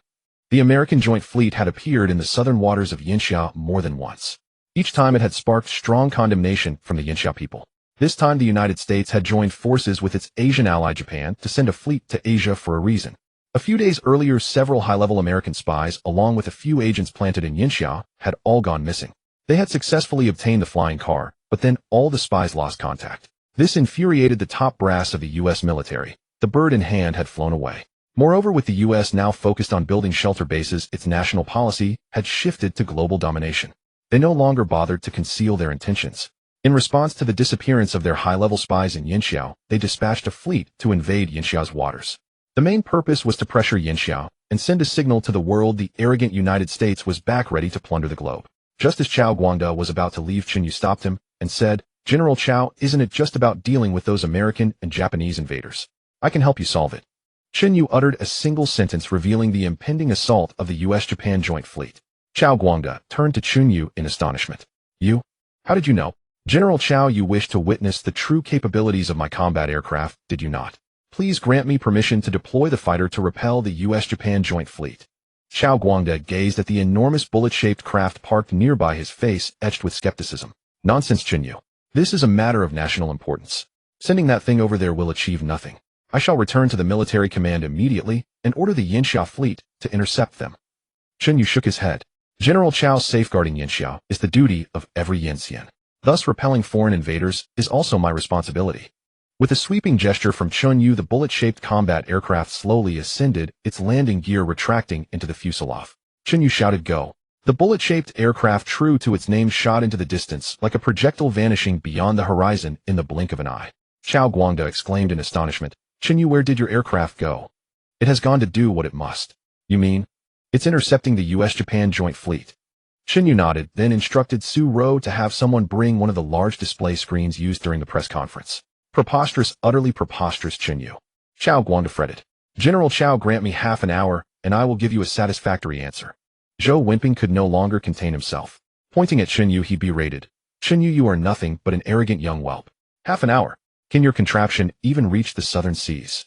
[SPEAKER 1] The American joint fleet had appeared in the southern waters of Yanxia more than once. Each time it had sparked strong condemnation from the Yanxia people. This time the United States had joined forces with its Asian ally Japan to send a fleet to Asia for a reason. A few days earlier, several high-level American spies, along with a few agents planted in Yanxia, had all gone missing. They had successfully obtained the flying car, but then all the spies lost contact. This infuriated the top brass of the U.S. military. The bird in hand had flown away. Moreover, with the U.S. now focused on building shelter bases, its national policy had shifted to global domination. They no longer bothered to conceal their intentions. In response to the disappearance of their high-level spies in Yanxia, they dispatched a fleet to invade Yanxia's waters. The main purpose was to pressure Yinxiao and send a signal to the world the arrogant United States was back ready to plunder the globe. Just as Chao Guangde was about to leave, Chen Yu stopped him and said, "General Chao, isn't it just about dealing with those American and Japanese invaders? I can help you solve it." Chen Yu uttered a single sentence revealing the impending assault of the US-Japan Joint Fleet. Chao Guangde turned to Chen Yu in astonishment. "You? How did you know?" "General Chao, you wish to witness the true capabilities of my combat aircraft, did you not? Please grant me permission to deploy the fighter to repel the US-Japan Joint Fleet." Chao Guangde gazed at the enormous bullet-shaped craft parked nearby, his face etched with skepticism. "Nonsense, Chen Yu. This is a matter of national importance. Sending that thing over there will achieve nothing. I shall return to the military command immediately and order the Yinxiao fleet to intercept them." Chen Yu shook his head. "General Chao, safeguarding Yinxiao is the duty of every Yinxian. Thus, repelling foreign invaders is also my responsibility." With a sweeping gesture from Chen Yu, the bullet-shaped combat aircraft slowly ascended, its landing gear retracting into the fuselage. Chen Yu shouted, "Go." The bullet-shaped aircraft, true to its name, shot into the distance like a projectile, vanishing beyond the horizon in the blink of an eye. Chao Guangde exclaimed in astonishment, "Chen Yu, where did your aircraft go?" "It has gone to do what it must." "You mean?" "It's intercepting the US-Japan Joint Fleet." Chen Yu nodded, then instructed Su Ro to have someone bring one of the large display screens used during the press conference. "Preposterous, utterly preposterous, Chen Yu." Chao Guangde fretted. "General Chao, grant me half an hour, and I will give you a satisfactory answer." Zhou Wenping could no longer contain himself. Pointing at Chen Yu, he berated, "Chen Yu, you are nothing but an arrogant young whelp. Half an hour? Can your contraption even reach the southern seas?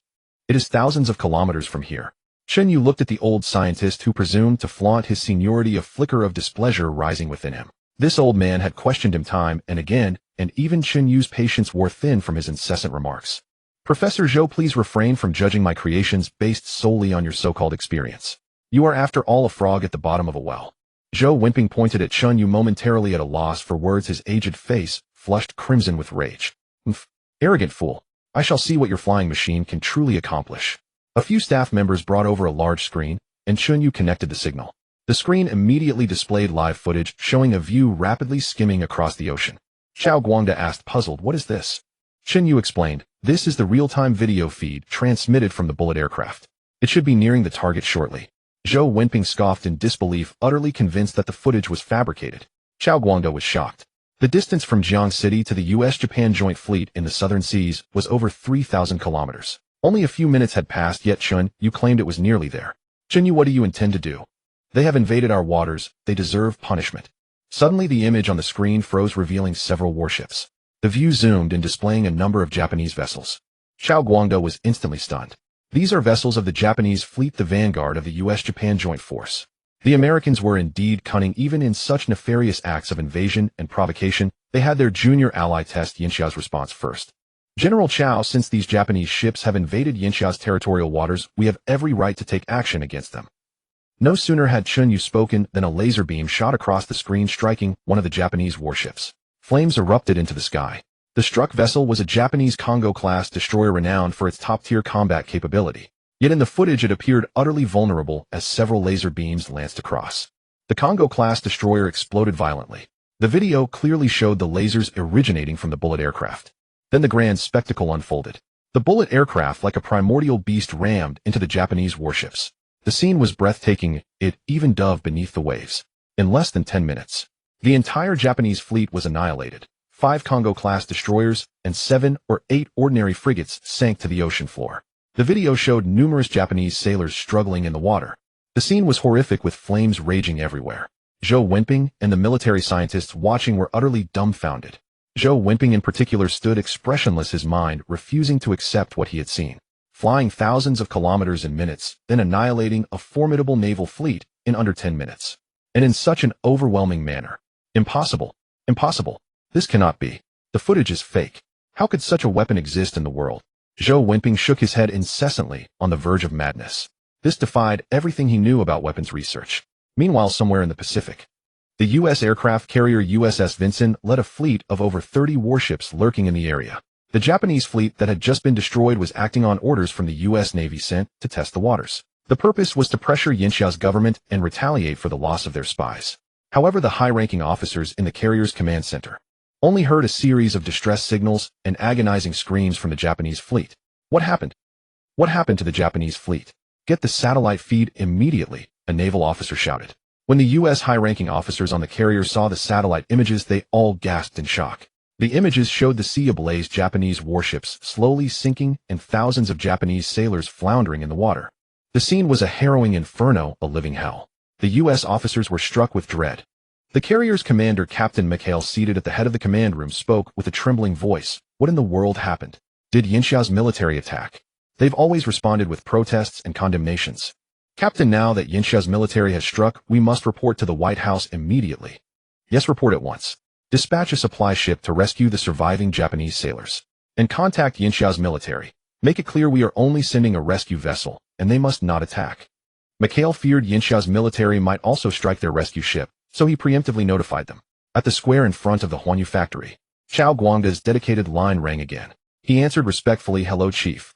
[SPEAKER 1] It is thousands of kilometers from here." Chen Yu looked at the old scientist, who presumed to flaunt his seniority, a flicker of displeasure rising within him. This old man had questioned him time and again, and even Chen Yu's patience wore thin from his incessant remarks. "Professor Zhou, please refrain from judging my creations based solely on your so-called experience. You are after all a frog at the bottom of a well." Zhou Wenping pointed at Chen Yu, momentarily at a loss for words, his aged face flushed crimson with rage. "Umph, arrogant fool. I shall see what your flying machine can truly accomplish." A few staff members brought over a large screen, and Chen Yu connected the signal. The screen immediately displayed live footage showing a view rapidly skimming across the ocean. Chao Guangde asked, puzzled, "What is this?" Chen Yu explained, "This is the real-time video feed transmitted from the bullet aircraft. It should be nearing the target shortly." Zhou Wenping scoffed in disbelief, utterly convinced that the footage was fabricated. Chao Guangde was shocked. The distance from Jiang City to the US-Japan Joint Fleet in the southern seas was over 3,000 kilometers. Only a few minutes had passed, yet Chen Yu claimed it was nearly there. "Chen Yu, what do you intend to do? They have invaded our waters. They deserve punishment." Suddenly the image on the screen froze, revealing several warships. The view zoomed in, displaying a number of Japanese vessels. Chao Guangde was instantly stunned. These are vessels of the Japanese fleet, the vanguard of the US-Japan Joint Force. The Americans were indeed cunning. Even in such nefarious acts of invasion and provocation, they had their junior ally test Yinxiao's response first. "General Chao, since these Japanese ships have invaded Yinxiao's territorial waters, we have every right to take action against them." No sooner had Chen Yu spoken than a laser beam shot across the screen, striking one of the Japanese warships. Flames erupted into the sky. The struck vessel was a Japanese Congo-class destroyer renowned for its top-tier combat capability. Yet in the footage it appeared utterly vulnerable as several laser beams lanced across. The Congo-class destroyer exploded violently. The video clearly showed the lasers originating from the bullet aircraft. Then the grand spectacle unfolded. The bullet aircraft, like a primordial beast, rammed into the Japanese warships. The scene was breathtaking. It even dove beneath the waves. In less than 10 minutes, the entire Japanese fleet was annihilated. 5 Congo-class destroyers and 7 or 8 ordinary frigates sank to the ocean floor. The video showed numerous Japanese sailors struggling in the water. The scene was horrific, with flames raging everywhere. Zhou Wenping and the military scientists watching were utterly dumbfounded. Zhou Wenping in particular stood expressionless, his mind refusing to accept what he had seen. Flying thousands of kilometers in minutes, then annihilating a formidable naval fleet in under 10 minutes. And in such an overwhelming manner. Impossible. Impossible. This cannot be. The footage is fake. How could such a weapon exist in the world? Zhou Wenping shook his head incessantly, on the verge of madness. This defied everything he knew about weapons research. Meanwhile, somewhere in the Pacific, the U.S. aircraft carrier USS Vinson led a fleet of over 30 warships lurking in the area. The Japanese fleet that had just been destroyed was acting on orders from the U.S. Navy sent to test the waters. The purpose was to pressure Yinxiao's government and retaliate for the loss of their spies. However, the high-ranking officers in the carrier's command center only heard a series of distress signals and agonizing screams from the Japanese fleet. What happened? What happened to the Japanese fleet? Get the satellite feed immediately, a naval officer shouted. When the U.S. high-ranking officers on the carrier saw the satellite images, they all gasped in shock. The images showed the sea ablaze, Japanese warships slowly sinking, and thousands of Japanese sailors floundering in the water. The scene was a harrowing inferno, a living hell. The U.S. officers were struck with dread. The carrier's commander, Captain Mikhail, seated at the head of the command room, spoke with a trembling voice. What in the world happened? Did Yinxia's military attack? They've always responded with protests and condemnations. Captain, now that Yinxia's military has struck, we must report to the White House immediately. Yes, report at once. Dispatch a supply ship to rescue the surviving Japanese sailors. And contact Yinxia's military. Make it clear we are only sending a rescue vessel, and they must not attack. Mikhail feared Yinxia's military might also strike their rescue ship, so he preemptively notified them. At the square in front of the Huanyu factory, Chao Guangda's dedicated line rang again. He answered respectfully, "Hello, Chief.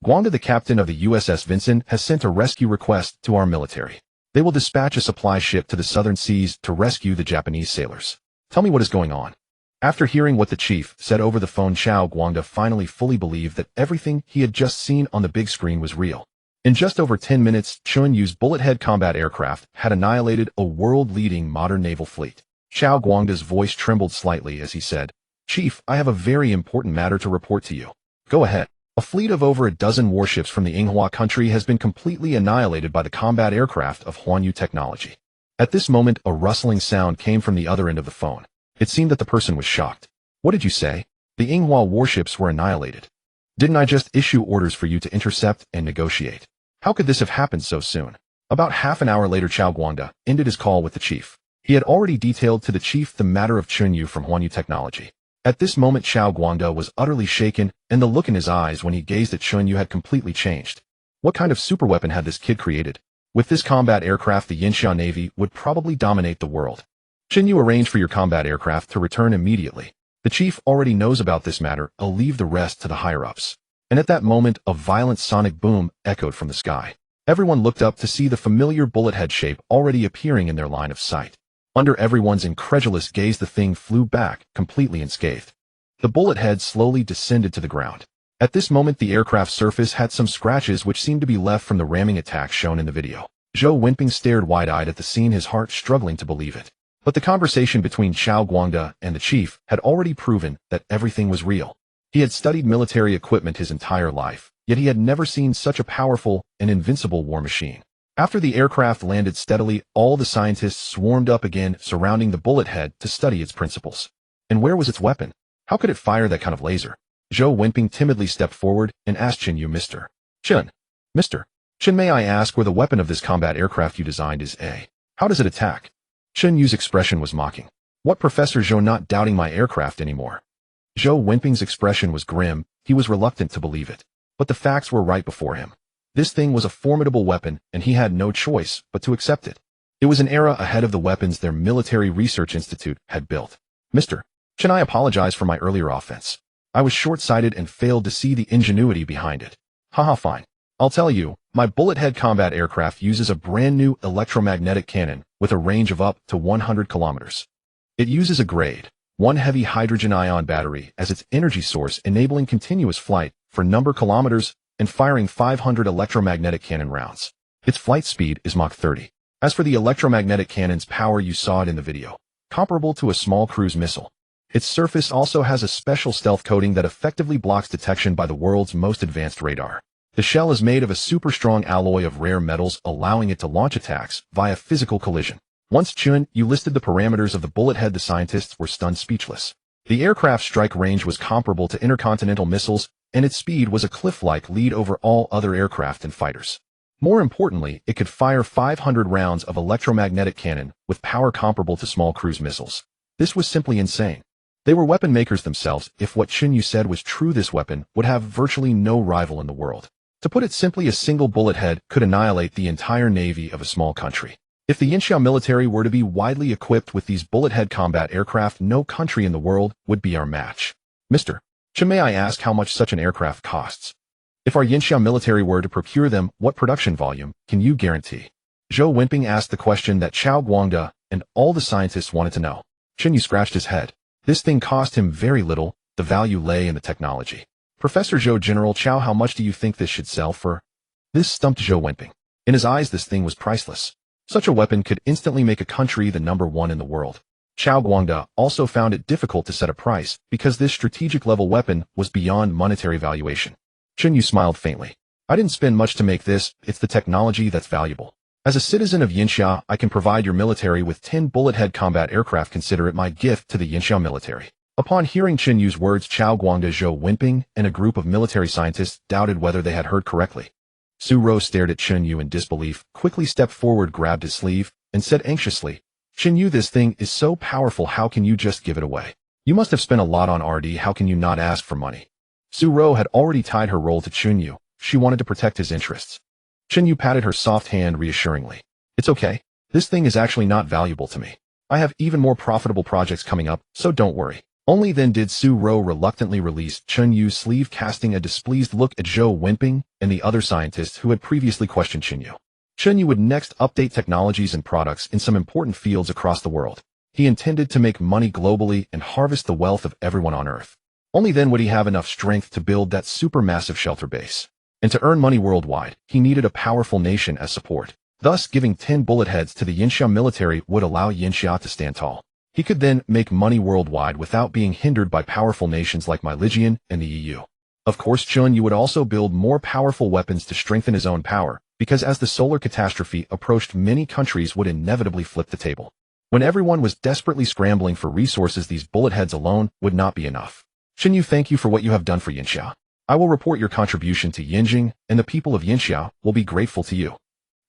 [SPEAKER 1] Guangda, the captain of the USS Vincent, has sent a rescue request to our military. They will dispatch a supply ship to the southern seas to rescue the Japanese sailors. Tell me what is going on." After hearing what the chief said over the phone, Chao Guangda finally fully believed that everything he had just seen on the big screen was real. In just over 10 minutes, Chen Yu's bullet-head combat aircraft had annihilated a world-leading modern naval fleet. Chao Guangda's voice trembled slightly as he said, "Chief, I have a very important matter to report to you." "Go ahead." A fleet of over a dozen warships from the Yinghua country has been completely annihilated by the combat aircraft of Huanyu technology. At this moment, a rustling sound came from the other end of the phone. It seemed that the person was shocked. "What did you say? The Yinghua warships were annihilated? Didn't I just issue orders for you to intercept and negotiate? How could this have happened so soon?" About half an hour later, Chao Guangda ended his call with the chief. He had already detailed to the chief the matter of Chen Yu from Huanyu technology. At this moment, Chao Guangda was utterly shaken, and the look in his eyes when he gazed at Chen Yu had completely changed. What kind of superweapon had this kid created? With this combat aircraft, the Yinxia Navy would probably dominate the world. Chen Yu, arrange for your combat aircraft to return immediately. The chief already knows about this matter. I'll leave the rest to the higher-ups. And at that moment, a violent sonic boom echoed from the sky. Everyone looked up to see the familiar bullet-head shape already appearing in their line of sight. Under everyone's incredulous gaze, the thing flew back, completely unscathed. The bullet head slowly descended to the ground. At this moment, the aircraft's surface had some scratches which seemed to be left from the ramming attack shown in the video. Zhou Wenping stared wide-eyed at the scene, his heart struggling to believe it. But the conversation between Chao Guangda and the chief had already proven that everything was real. He had studied military equipment his entire life, yet he had never seen such a powerful and invincible war machine. After the aircraft landed steadily, all the scientists swarmed up again, surrounding the bullet head to study its principles. And where was its weapon? How could it fire that kind of laser? Zhou Wenping timidly stepped forward and asked Chen Yu, Mr. Chen, may I ask where the weapon of this combat aircraft you designed is? How does it attack? Chen Yu's expression was mocking. What, Professor Zhou, not doubting my aircraft anymore? Zhou Wenping's expression was grim. He was reluctant to believe it. But the facts were right before him. This thing was a formidable weapon, and he had no choice but to accept it. It was an era ahead of the weapons their military research institute had built. Mr. Chen, I apologize for my earlier offense. I was short-sighted and failed to see the ingenuity behind it. Haha, fine. I'll tell you, my bullet-head combat aircraft uses a brand-new electromagnetic cannon with a range of up to 100 kilometers. It uses a grade 1 heavy hydrogen-ion battery as its energy source, enabling continuous flight for number kilometers and firing 500 electromagnetic cannon rounds. Its flight speed is Mach 30. As for the electromagnetic cannon's power, you saw it in the video, comparable to a small cruise missile. Its surface also has a special stealth coating that effectively blocks detection by the world's most advanced radar. The shell is made of a super-strong alloy of rare metals, allowing it to launch attacks via physical collision. Once Chen Yu listed the parameters of the bullet head, the scientists were stunned speechless. The aircraft's strike range was comparable to intercontinental missiles, and its speed was a cliff-like lead over all other aircraft and fighters. More importantly, it could fire 500 rounds of electromagnetic cannon with power comparable to small cruise missiles. This was simply insane. They were weapon makers themselves. If what Chen Yu said was true, this weapon would have virtually no rival in the world. To put it simply, a single bullet head could annihilate the entire navy of a small country. If the Yinxia military were to be widely equipped with these bullet-head combat aircraft, no country in the world would be our match. Mr. Chen, may I ask how much such an aircraft costs? If our Yinxia military were to procure them, what production volume can you guarantee? Zhou Wenping asked the question that Chao Guangda and all the scientists wanted to know. Chen Yu scratched his head. This thing cost him very little. The value lay in the technology. Professor Zhou General Chow, how much do you think this should sell for? This stumped Zhou Wenping. In his eyes, this thing was priceless. Such a weapon could instantly make a country the #1 in the world. Chao Guangda also found it difficult to set a price because this strategic-level weapon was beyond monetary valuation. Chen Yu smiled faintly. I didn't spend much to make this, it's the technology that's valuable. As a citizen of Yinxia, I can provide your military with 10 bullet-head combat aircraft. Consider it my gift to the Yinxia military. Upon hearing Chen Yu's words, Chao Guangda, Zhou Wenping, and a group of military scientists doubted whether they had heard correctly. Su Rou stared at Chen Yu in disbelief, quickly stepped forward, grabbed his sleeve, and said anxiously, Chen Yu, this thing is so powerful, how can you just give it away? You must have spent a lot on RD, how can you not ask for money? Su Rou had already tied her role to Chen Yu. She wanted to protect his interests. Chen Yu patted her soft hand reassuringly. It's okay. This thing is actually not valuable to me. I have even more profitable projects coming up, so don't worry. Only then did Su Rou reluctantly release Chen Yu's sleeve, casting a displeased look at Zhou Wenping and the other scientists who had previously questioned Chen Yu. Chen Yu would next update technologies and products in some important fields across the world. He intended to make money globally and harvest the wealth of everyone on Earth. Only then would he have enough strength to build that supermassive shelter base. And to earn money worldwide, he needed a powerful nation as support. Thus, giving 10 bullet heads to the Yinxia military would allow Yinxia to stand tall. He could then make money worldwide without being hindered by powerful nations like Legion and the EU. Of course, Chen Yu would also build more powerful weapons to strengthen his own power, because as the solar catastrophe approached, many countries would inevitably flip the table. When everyone was desperately scrambling for resources, these bullet heads alone would not be enough. Chen Yu, thank you for what you have done for Yinxia. I will report your contribution to Yinjing, and the people of Yinxia will be grateful to you.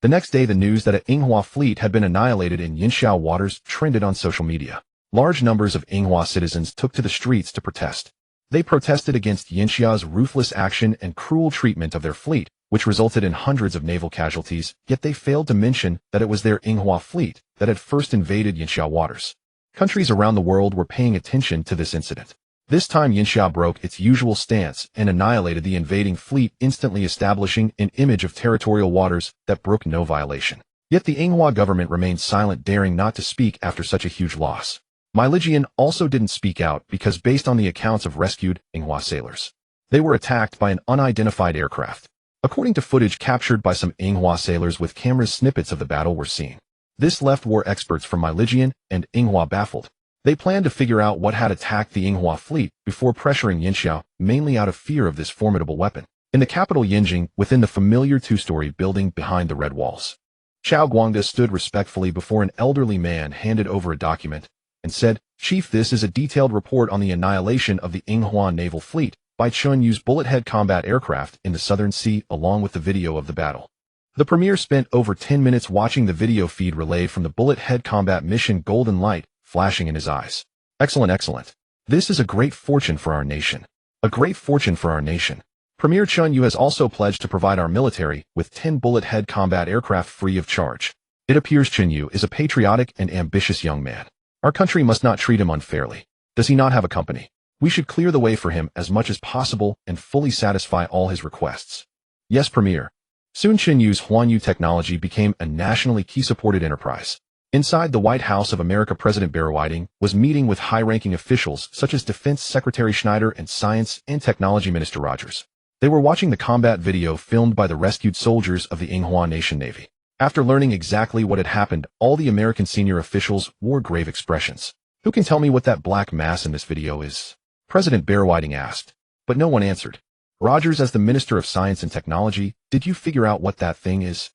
[SPEAKER 1] The next day, the news that an Yinghua fleet had been annihilated in Yinxia waters trended on social media. Large numbers of Yinghua citizens took to the streets to protest. They protested against Yinxia's ruthless action and cruel treatment of their fleet, which resulted in hundreds of naval casualties, yet they failed to mention that it was their Yinghua fleet that had first invaded Yinxia waters. Countries around the world were paying attention to this incident. This time Yinxia broke its usual stance and annihilated the invading fleet, instantly establishing an image of territorial waters that brook no violation. Yet the Yinghua government remained silent, daring not to speak after such a huge loss. Legion also didn't speak out because, based on the accounts of rescued Yinghua sailors, they were attacked by an unidentified aircraft. According to footage captured by some Yinghua sailors with cameras, snippets of the battle were seen. This left war experts from Legion and Yinghua baffled. They planned to figure out what had attacked the Yinghua fleet before pressuring Yinxia, mainly out of fear of this formidable weapon. In the capital Yinjing, within the familiar two-story building behind the red walls, Chao Guangda stood respectfully before an elderly man, handed over a document, and said, Chief, this is a detailed report on the annihilation of the Yinghua naval fleet by Chen Yu's bullet-head combat aircraft in the Southern Sea, along with the video of the battle. The premier spent over 10 minutes watching the video feed relayed from the bullet-head combat mission, golden light flashing in his eyes. Excellent, excellent. This is a great fortune for our nation. A great fortune for our nation. Premier Chen Yu has also pledged to provide our military with 10 bullet-head combat aircraft free of charge. It appears Chen Yu is a patriotic and ambitious young man. Our country must not treat him unfairly. Does he not have a company? We should clear the way for him as much as possible and fully satisfy all his requests. Yes, Premier. Soon Chen Yu's Huanyu technology became a nationally key-supported enterprise. Inside the White House of America, President Whiting was meeting with high-ranking officials such as Defense Secretary Schneider and Science and Technology Minister Rogers. They were watching the combat video filmed by the rescued soldiers of the Yinghua Nation Navy. After learning exactly what had happened, all the American senior officials wore grave expressions. Who can tell me what that black mass in this video is? President Whiting asked. But no one answered. Rogers, as the Minister of Science and Technology, did you figure out what that thing is?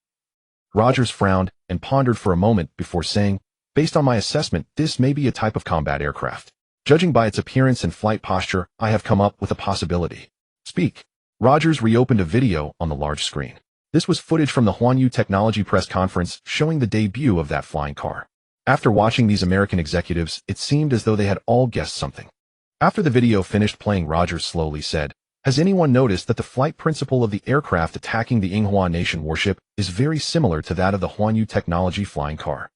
[SPEAKER 1] Rogers frowned and pondered for a moment before saying, based on my assessment, this may be a type of combat aircraft. Judging by its appearance and flight posture, I have come up with a possibility. Speak. Rogers reopened a video on the large screen. This was footage from the Huanyu Technology press conference showing the debut of that flying car. After watching these American executives, it seemed as though they had all guessed something. After the video finished playing, Rogers slowly said, has anyone noticed that the flight principle of the aircraft attacking the Yinghua Nation warship is very similar to that of the Huanyu Technology flying car?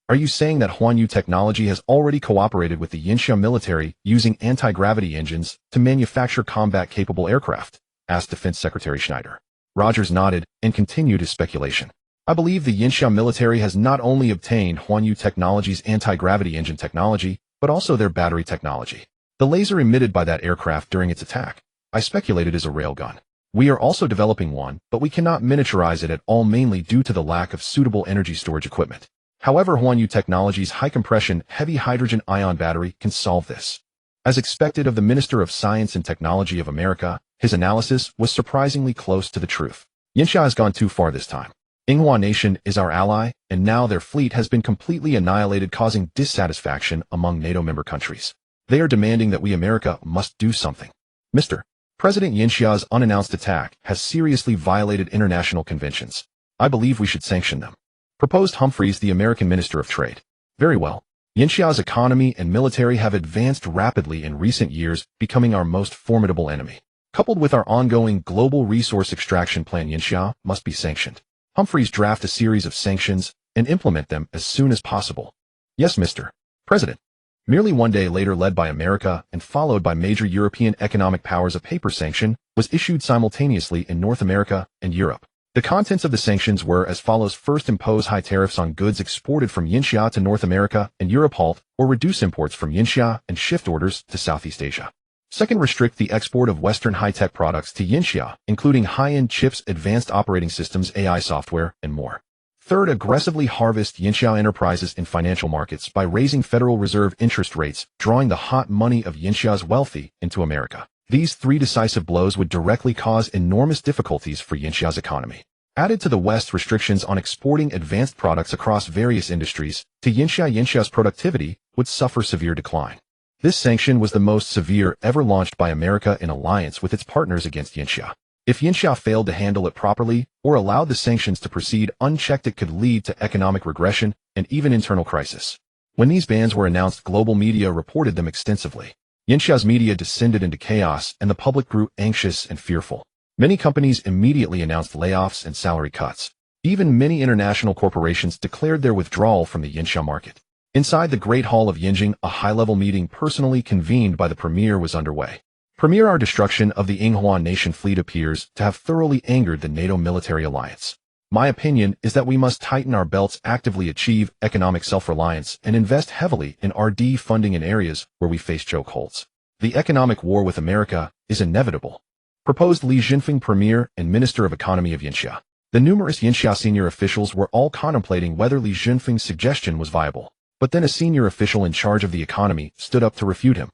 [SPEAKER 1] Are you saying that Huanyu Technology has already cooperated with the Yinxia military using anti-gravity engines to manufacture combat-capable aircraft? Asked Defense Secretary Schneider. Rogers nodded and continued his speculation. I believe the Yinxia military has not only obtained Huanyu Technology's anti-gravity engine technology, but also their battery technology. The laser emitted by that aircraft during its attack. I speculated is a railgun. We are also developing one, but we cannot miniaturize it at all, mainly due to the lack of suitable energy storage equipment. However, Chen Yu Technology's high-compression, heavy hydrogen-ion battery can solve this. As expected of the Minister of Science and Technology of America, his analysis was surprisingly close to the truth. Yinxia has gone too far this time. Yinghua Nation is our ally, and now their fleet has been completely annihilated, causing dissatisfaction among NATO member countries. They are demanding that we America must do something. Mr. President, Yinxia's unannounced attack has seriously violated international conventions. I believe we should sanction them. Proposed Humphreys, the American Minister of Trade. Very well. Yinxia's economy and military have advanced rapidly in recent years, becoming our most formidable enemy. Coupled with our ongoing global resource extraction plan, Yinxia must be sanctioned. Humphreys, draft a series of sanctions and implement them as soon as possible. Yes, Mr. President. Merely one day later, led by America and followed by major European economic powers, a paper sanction was issued simultaneously in North America and Europe. The contents of the sanctions were as follows. First, impose high tariffs on goods exported from Yinxia to North America and Europe. Halt or reduce imports from Yinxia and shift orders to Southeast Asia. Second, restrict the export of Western high-tech products to Yinxia, including high-end chips, advanced operating systems, AI software, and more. Third, aggressively harvest Yinxia enterprises in financial markets by raising Federal Reserve interest rates, drawing the hot money of Yinxia's wealthy into America. These three decisive blows would directly cause enormous difficulties for Yinxia's economy. Added to the West's restrictions on exporting advanced products across various industries to Yinxia's productivity would suffer severe decline. This sanction was the most severe ever launched by America in alliance with its partners against Yinxia. If Yinxia failed to handle it properly or allowed the sanctions to proceed unchecked, it could lead to economic regression and even internal crisis. When these bans were announced, global media reported them extensively. Yinxia's media descended into chaos, and the public grew anxious and fearful. Many companies immediately announced layoffs and salary cuts. Even many international corporations declared their withdrawal from the Yinxia market. Inside the Great Hall of Yinjing, a high-level meeting personally convened by the Premier was underway. Premier, our destruction of the Yinghua Nation fleet appears to have thoroughly angered the NATO military alliance. My opinion is that we must tighten our belts, actively achieve economic self-reliance, and invest heavily in R&D funding in areas where we face chokeholds. The economic war with America is inevitable. Proposed Li Jinfeng, Premier and Minister of Economy of Yinxia. The numerous Yinxia senior officials were all contemplating whether Li Jinfeng's suggestion was viable. But then a senior official in charge of the economy stood up to refute him.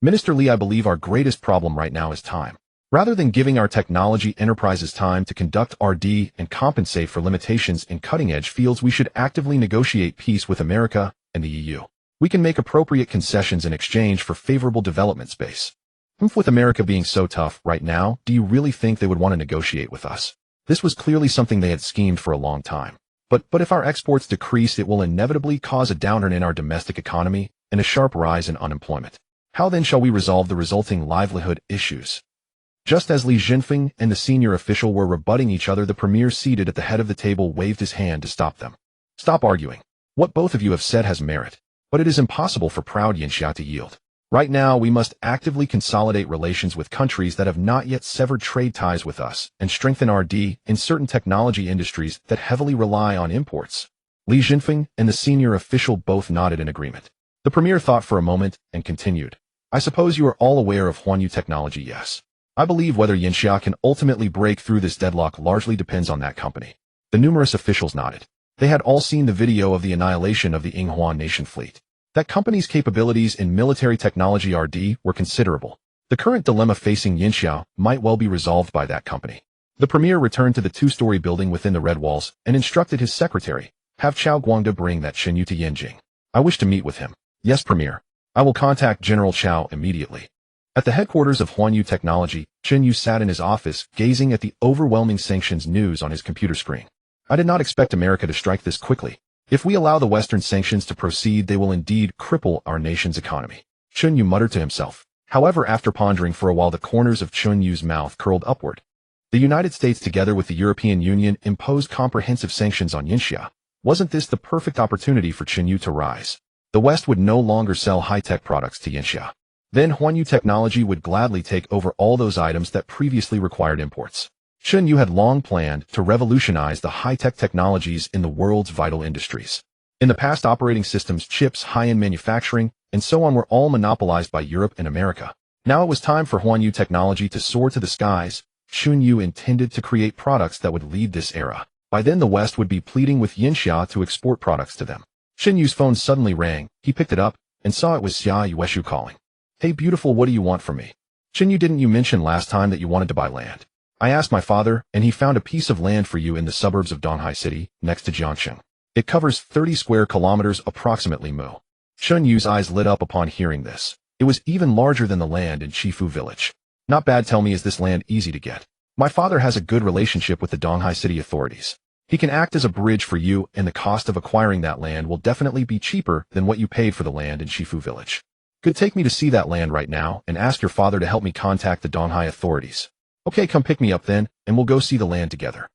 [SPEAKER 1] Minister Li, I believe our greatest problem right now is time. Rather than giving our technology enterprises time to conduct R&D and compensate for limitations in cutting-edge fields, we should actively negotiate peace with America and the EU. We can make appropriate concessions in exchange for favorable development space. With America being so tough right now, do you really think they would want to negotiate with us? This was clearly something they had schemed for a long time. But if our exports decrease, it will inevitably cause a downturn in our domestic economy and a sharp rise in unemployment. How then shall we resolve the resulting livelihood issues? Just as Li Jinfeng and the senior official were rebutting each other, the Premier seated at the head of the table waved his hand to stop them. Stop arguing. What both of you have said has merit, but it is impossible for proud Yinxia to yield. Right now, we must actively consolidate relations with countries that have not yet severed trade ties with us and strengthen R&D in certain technology industries that heavily rely on imports. Li Jinfeng and the senior official both nodded in agreement. The Premier thought for a moment and continued. I suppose you are all aware of Chen Yu Technology, yes. I believe whether Yinxia can ultimately break through this deadlock largely depends on that company. The numerous officials nodded. They had all seen the video of the annihilation of the Yinghua Nation fleet. That company's capabilities in military technology R&D were considerable. The current dilemma facing Yinxia might well be resolved by that company. The Premier returned to the two-story building within the red walls and instructed his secretary, have Chao Guangde bring that Chen Yu to Yinjing. I wish to meet with him. Yes, Premier. I will contact General Chao immediately. At the headquarters of Chen Yu Technology, Chen Yu sat in his office, gazing at the overwhelming sanctions news on his computer screen. I did not expect America to strike this quickly. If we allow the Western sanctions to proceed, they will indeed cripple our nation's economy. Chen Yu muttered to himself. However, after pondering for a while, the corners of Chen Yu's mouth curled upward. The United States, together with the European Union, imposed comprehensive sanctions on Yinxia. Wasn't this the perfect opportunity for Chen Yu to rise? The West would no longer sell high-tech products to Yinxia. Then Chen Yu Technology would gladly take over all those items that previously required imports. Chen Yu had long planned to revolutionize the high-tech technologies in the world's vital industries. In the past, operating systems, chips, high-end manufacturing, and so on were all monopolized by Europe and America. Now it was time for Chen Yu technology to soar to the skies. Chen Yu intended to create products that would lead this era. By then the West would be pleading with Yinxia to export products to them. Chen Yu's phone suddenly rang. He picked it up and saw it was Xia Yueshu calling. Hey beautiful, what do you want from me? Chen Yu, didn't you mention last time that you wanted to buy land? I asked my father, and he found a piece of land for you in the suburbs of Donghai City, next to Jiangxing. It covers 30 square kilometers approximately mu. Chen Yu's eyes lit up upon hearing this. It was even larger than the land in Chifu village. Not bad. Tell me, is this land easy to get? My father has a good relationship with the Donghai City authorities. He can act as a bridge for you, and the cost of acquiring that land will definitely be cheaper than what you paid for the land in Chifu village. Good, take me to see that land right now and ask your father to help me contact the Donghai authorities. Okay, come pick me up then, and we'll go see the land together.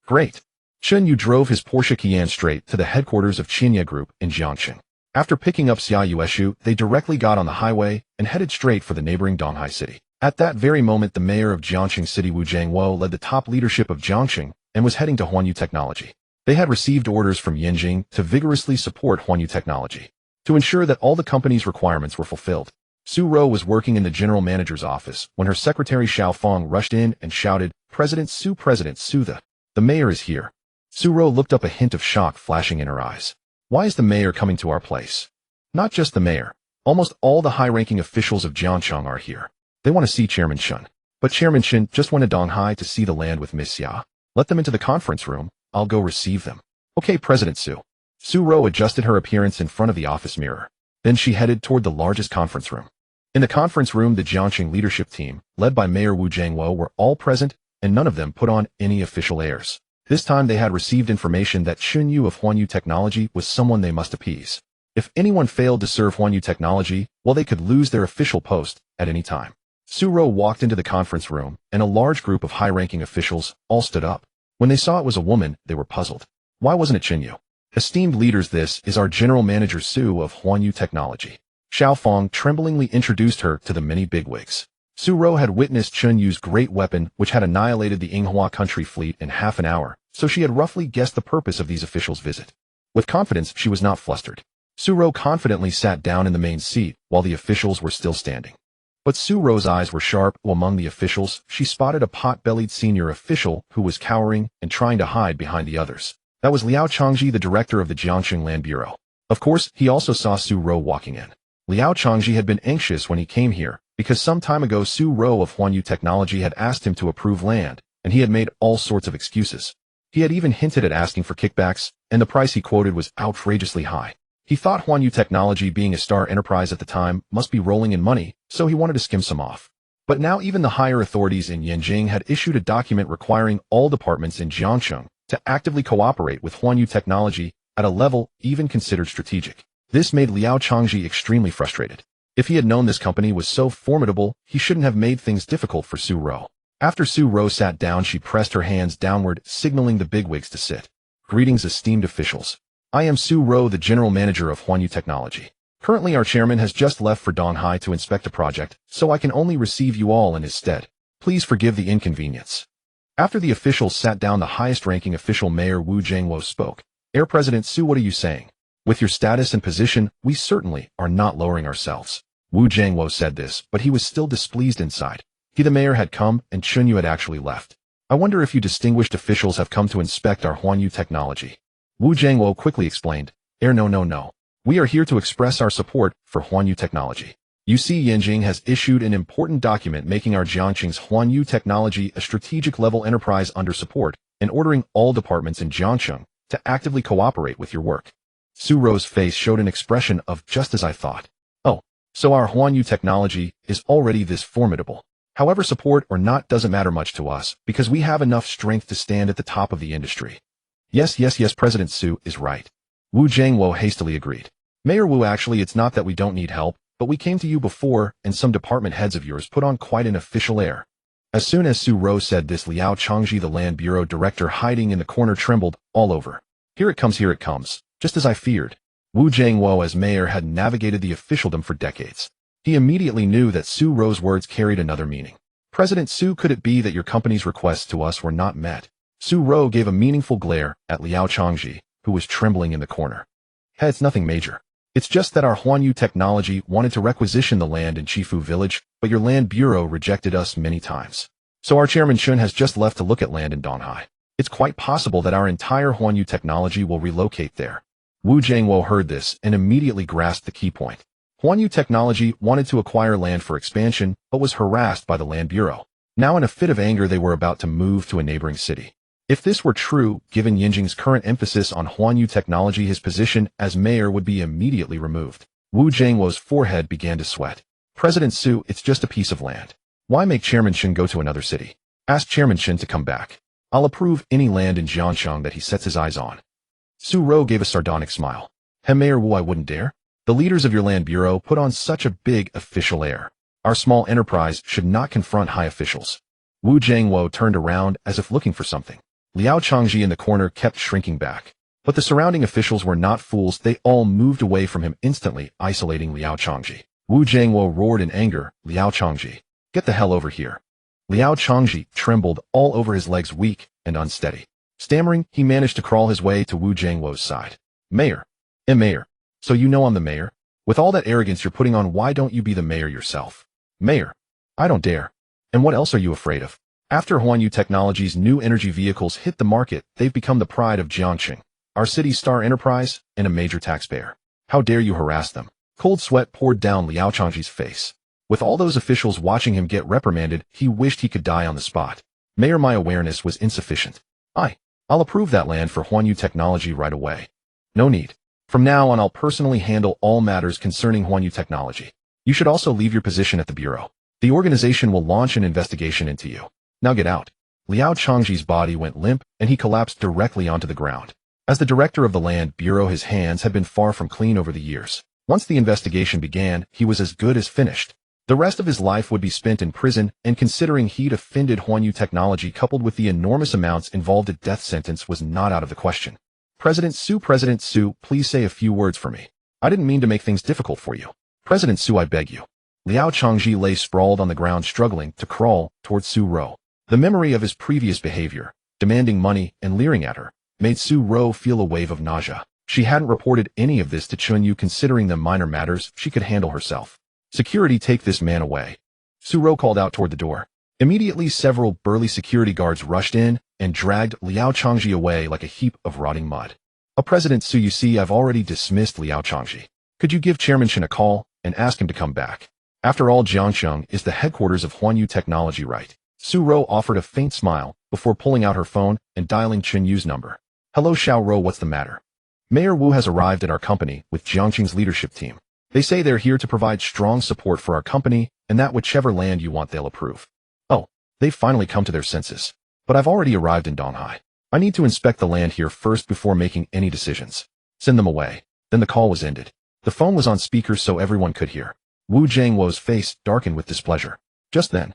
[SPEAKER 1] Great. Chen Yu drove his Porsche Cayenne straight to the headquarters of Qinya Group in Jiangxing. After picking up Xia Yueshu, they directly got on the highway and headed straight for the neighboring Donghai City. At that very moment, the mayor of Jiangxing City, Wu Jiangwo, led the top leadership of Jiangxing and was heading to Chen Yu technology. They had received orders from Yinjing to vigorously support Chen Yu technology to ensure that all the company's requirements were fulfilled. Su Ro was working in the general manager's office when her secretary Xiao Feng rushed in and shouted, President Su, the mayor is here. Su Ro looked up, a hint of shock flashing in her eyes. Why is the mayor coming to our place? Not just the mayor. Almost all the high-ranking officials of Jiangxing are here. They want to see Chairman Chen. But Chairman Chen just went to Donghai to see the land with Miss Xia. Let them into the conference room. I'll go receive them. Okay, President Su. Su Ro adjusted her appearance in front of the office mirror. Then she headed toward the largest conference room. In the conference room, the Jiangxing leadership team, led by Mayor Wu Jiangwo, were all present, and none of them put on any official airs. This time they had received information that Chen Yu of Chen Yu Technology was someone they must appease. If anyone failed to serve Chen Yu Technology, well, they could lose their official post at any time. Su Ro walked into the conference room, and a large group of high-ranking officials all stood up. When they saw it was a woman, they were puzzled. Why wasn't it Chen Yu? Esteemed leaders, this is our general manager Su of Chen Yu Technology. Xiao Feng tremblingly introduced her to the many bigwigs. Su Ro had witnessed Chen Yu's great weapon, which had annihilated the Yinghua country fleet in half an hour, so she had roughly guessed the purpose of these officials' visit. With confidence, she was not flustered. Su Ro confidently sat down in the main seat while the officials were still standing. But Su Ro's eyes were sharp. Among the officials, she spotted a pot-bellied senior official who was cowering and trying to hide behind the others. That was Liao Changji, the director of the Jiangxing Land Bureau. Of course, he also saw Su Ro walking in. Liao Changji had been anxious when he came here, because some time ago Su Ro of Chen Yu Technology had asked him to approve land, and he had made all sorts of excuses. He had even hinted at asking for kickbacks, and the price he quoted was outrageously high. He thought Chen Yu Technology, being a star enterprise at the time, must be rolling in money, so he wanted to skim some off. But now even the higher authorities in Yinjing had issued a document requiring all departments in Jiangxing to actively cooperate with Chen Yu Technology at a level even considered strategic. This made Liao Changji extremely frustrated. If he had known this company was so formidable, he shouldn't have made things difficult for Su Ro. After Su Ro sat down, she pressed her hands downward, signaling the bigwigs to sit. Greetings, esteemed officials. I am Su Ro, the general manager of Chen Yu Technology. Currently, our chairman has just left for Donghai to inspect a project, so I can only receive you all in his stead. Please forgive the inconvenience. After the officials sat down, the highest-ranking official, Mayor Wu Jiangwo, spoke. Air President Su, what are you saying? With your status and position, we certainly are not lowering ourselves. Wu Jiangwo said this, but he was still displeased inside. He, the mayor, had come, and Chen Yu had actually left. I wonder if you distinguished officials have come to inspect our Chen Yu Technology. Wu Jiangwo quickly explained, No. We are here to express our support for Chen Yu Technology. You see, Yinjing has issued an important document making our Jiangxing's Chen Yu Technology a strategic-level enterprise under support and ordering all departments in Jiangxing to actively cooperate with your work. Su Ro's face showed an expression of just as I thought. Oh, so our Chen Yu Technology is already this formidable. However, support or not doesn't matter much to us because we have enough strength to stand at the top of the industry. Yes, President Su is right. Wu Jiangwo hastily agreed. Mayor Wu, actually, it's not that we don't need help, but we came to you before, and some department heads of yours put on quite an official air. As soon as Su Ro said this, Liao Changji, the Land Bureau director hiding in the corner, trembled all over. Here it comes, just as I feared. Wu Jiangwo, as mayor, had navigated the officialdom for decades. He immediately knew that Su Ro's words carried another meaning. President Su, could it be that your company's requests to us were not met? Su Ro gave a meaningful glare at Liao Changji, who was trembling in the corner. Hey, it's nothing major. It's just that our Huan Yu technology wanted to requisition the land in Chifu village, but your land bureau rejected us many times. So our chairman Chen has just left to look at land in Donghai. It's quite possible that our entire Huan Yu technology will relocate there. Wu Jiangwo heard this and immediately grasped the key point. Huan Yu technology wanted to acquire land for expansion, but was harassed by the land bureau. Now in a fit of anger they were about to move to a neighboring city. If this were true, given Yinjing's current emphasis on Huan Yu technology, his position as mayor would be immediately removed. Wu Jiangwo's forehead began to sweat. President Su, it's just a piece of land. Why make Chairman Chen go to another city? Ask Chairman Chen to come back. I'll approve any land in Jiangshang that he sets his eyes on. Su Rou gave a sardonic smile. Mayor Wu, I wouldn't dare. The leaders of your land bureau put on such a big official air. Our small enterprise should not confront high officials. Wu Jiangwo turned around as if looking for something. Liao Changji in the corner kept shrinking back. But the surrounding officials were not fools. They all moved away from him instantly, isolating Liao Changji. Wu Jiangwo roared in anger, Liao Changji, get the hell over here. Liao Changji trembled, all over his legs, weak and unsteady. Stammering, he managed to crawl his way to Wu Jiangwo's side. Mayor. Mayor. So you know I'm the mayor? With all that arrogance you're putting on, why don't you be the mayor yourself? Mayor. I don't dare. And what else are you afraid of? After Huan Yu Technology's new energy vehicles hit the market, they've become the pride of Jiangxing, our city's star enterprise, and a major taxpayer. How dare you harass them? Cold sweat poured down Liao Changji's face. With all those officials watching him get reprimanded, he wished he could die on the spot. Mayor, my awareness was insufficient. I'll approve that land for Huan Yu Technology right away. No need. From now on, I'll personally handle all matters concerning Huan Yu Technology. You should also leave your position at the bureau. The organization will launch an investigation into you. Now get out. Liao Changji's body went limp, and he collapsed directly onto the ground. As the director of the land bureau, his hands had been far from clean over the years. Once the investigation began, he was as good as finished. The rest of his life would be spent in prison, and considering he'd offended Huan Yu Technology coupled with the enormous amounts involved, a death sentence was not out of the question. President Su, please say a few words for me. I didn't mean to make things difficult for you. President Su, I beg you. Liao Changji lay sprawled on the ground, struggling to crawl towards Su Rou. The memory of his previous behavior, demanding money and leering at her, made Su Rou feel a wave of nausea. She hadn't reported any of this to Chen Yu, considering them minor matters she could handle herself. Security, take this man away. Su Rou called out toward the door. Immediately, several burly security guards rushed in and dragged Liao Changji away like a heap of rotting mud. President Su, you see, I've already dismissed Liao Changji. Could you give Chairman Chen a call and ask him to come back? After all, Jiangshang is the headquarters of Huan Yu Technology, right? Su Rou offered a faint smile before pulling out her phone and dialing Chen Yu's number. Hello, Xiao Rou, what's the matter? Mayor Wu has arrived at our company with Jiangxing's leadership team. They say they're here to provide strong support for our company, and that whichever land you want they'll approve. Oh, they've finally come to their senses. But I've already arrived in Donghai. I need to inspect the land here first before making any decisions. Send them away. Then the call was ended. The phone was on speaker so everyone could hear. Wu Jiangwo's face darkened with displeasure. Just then,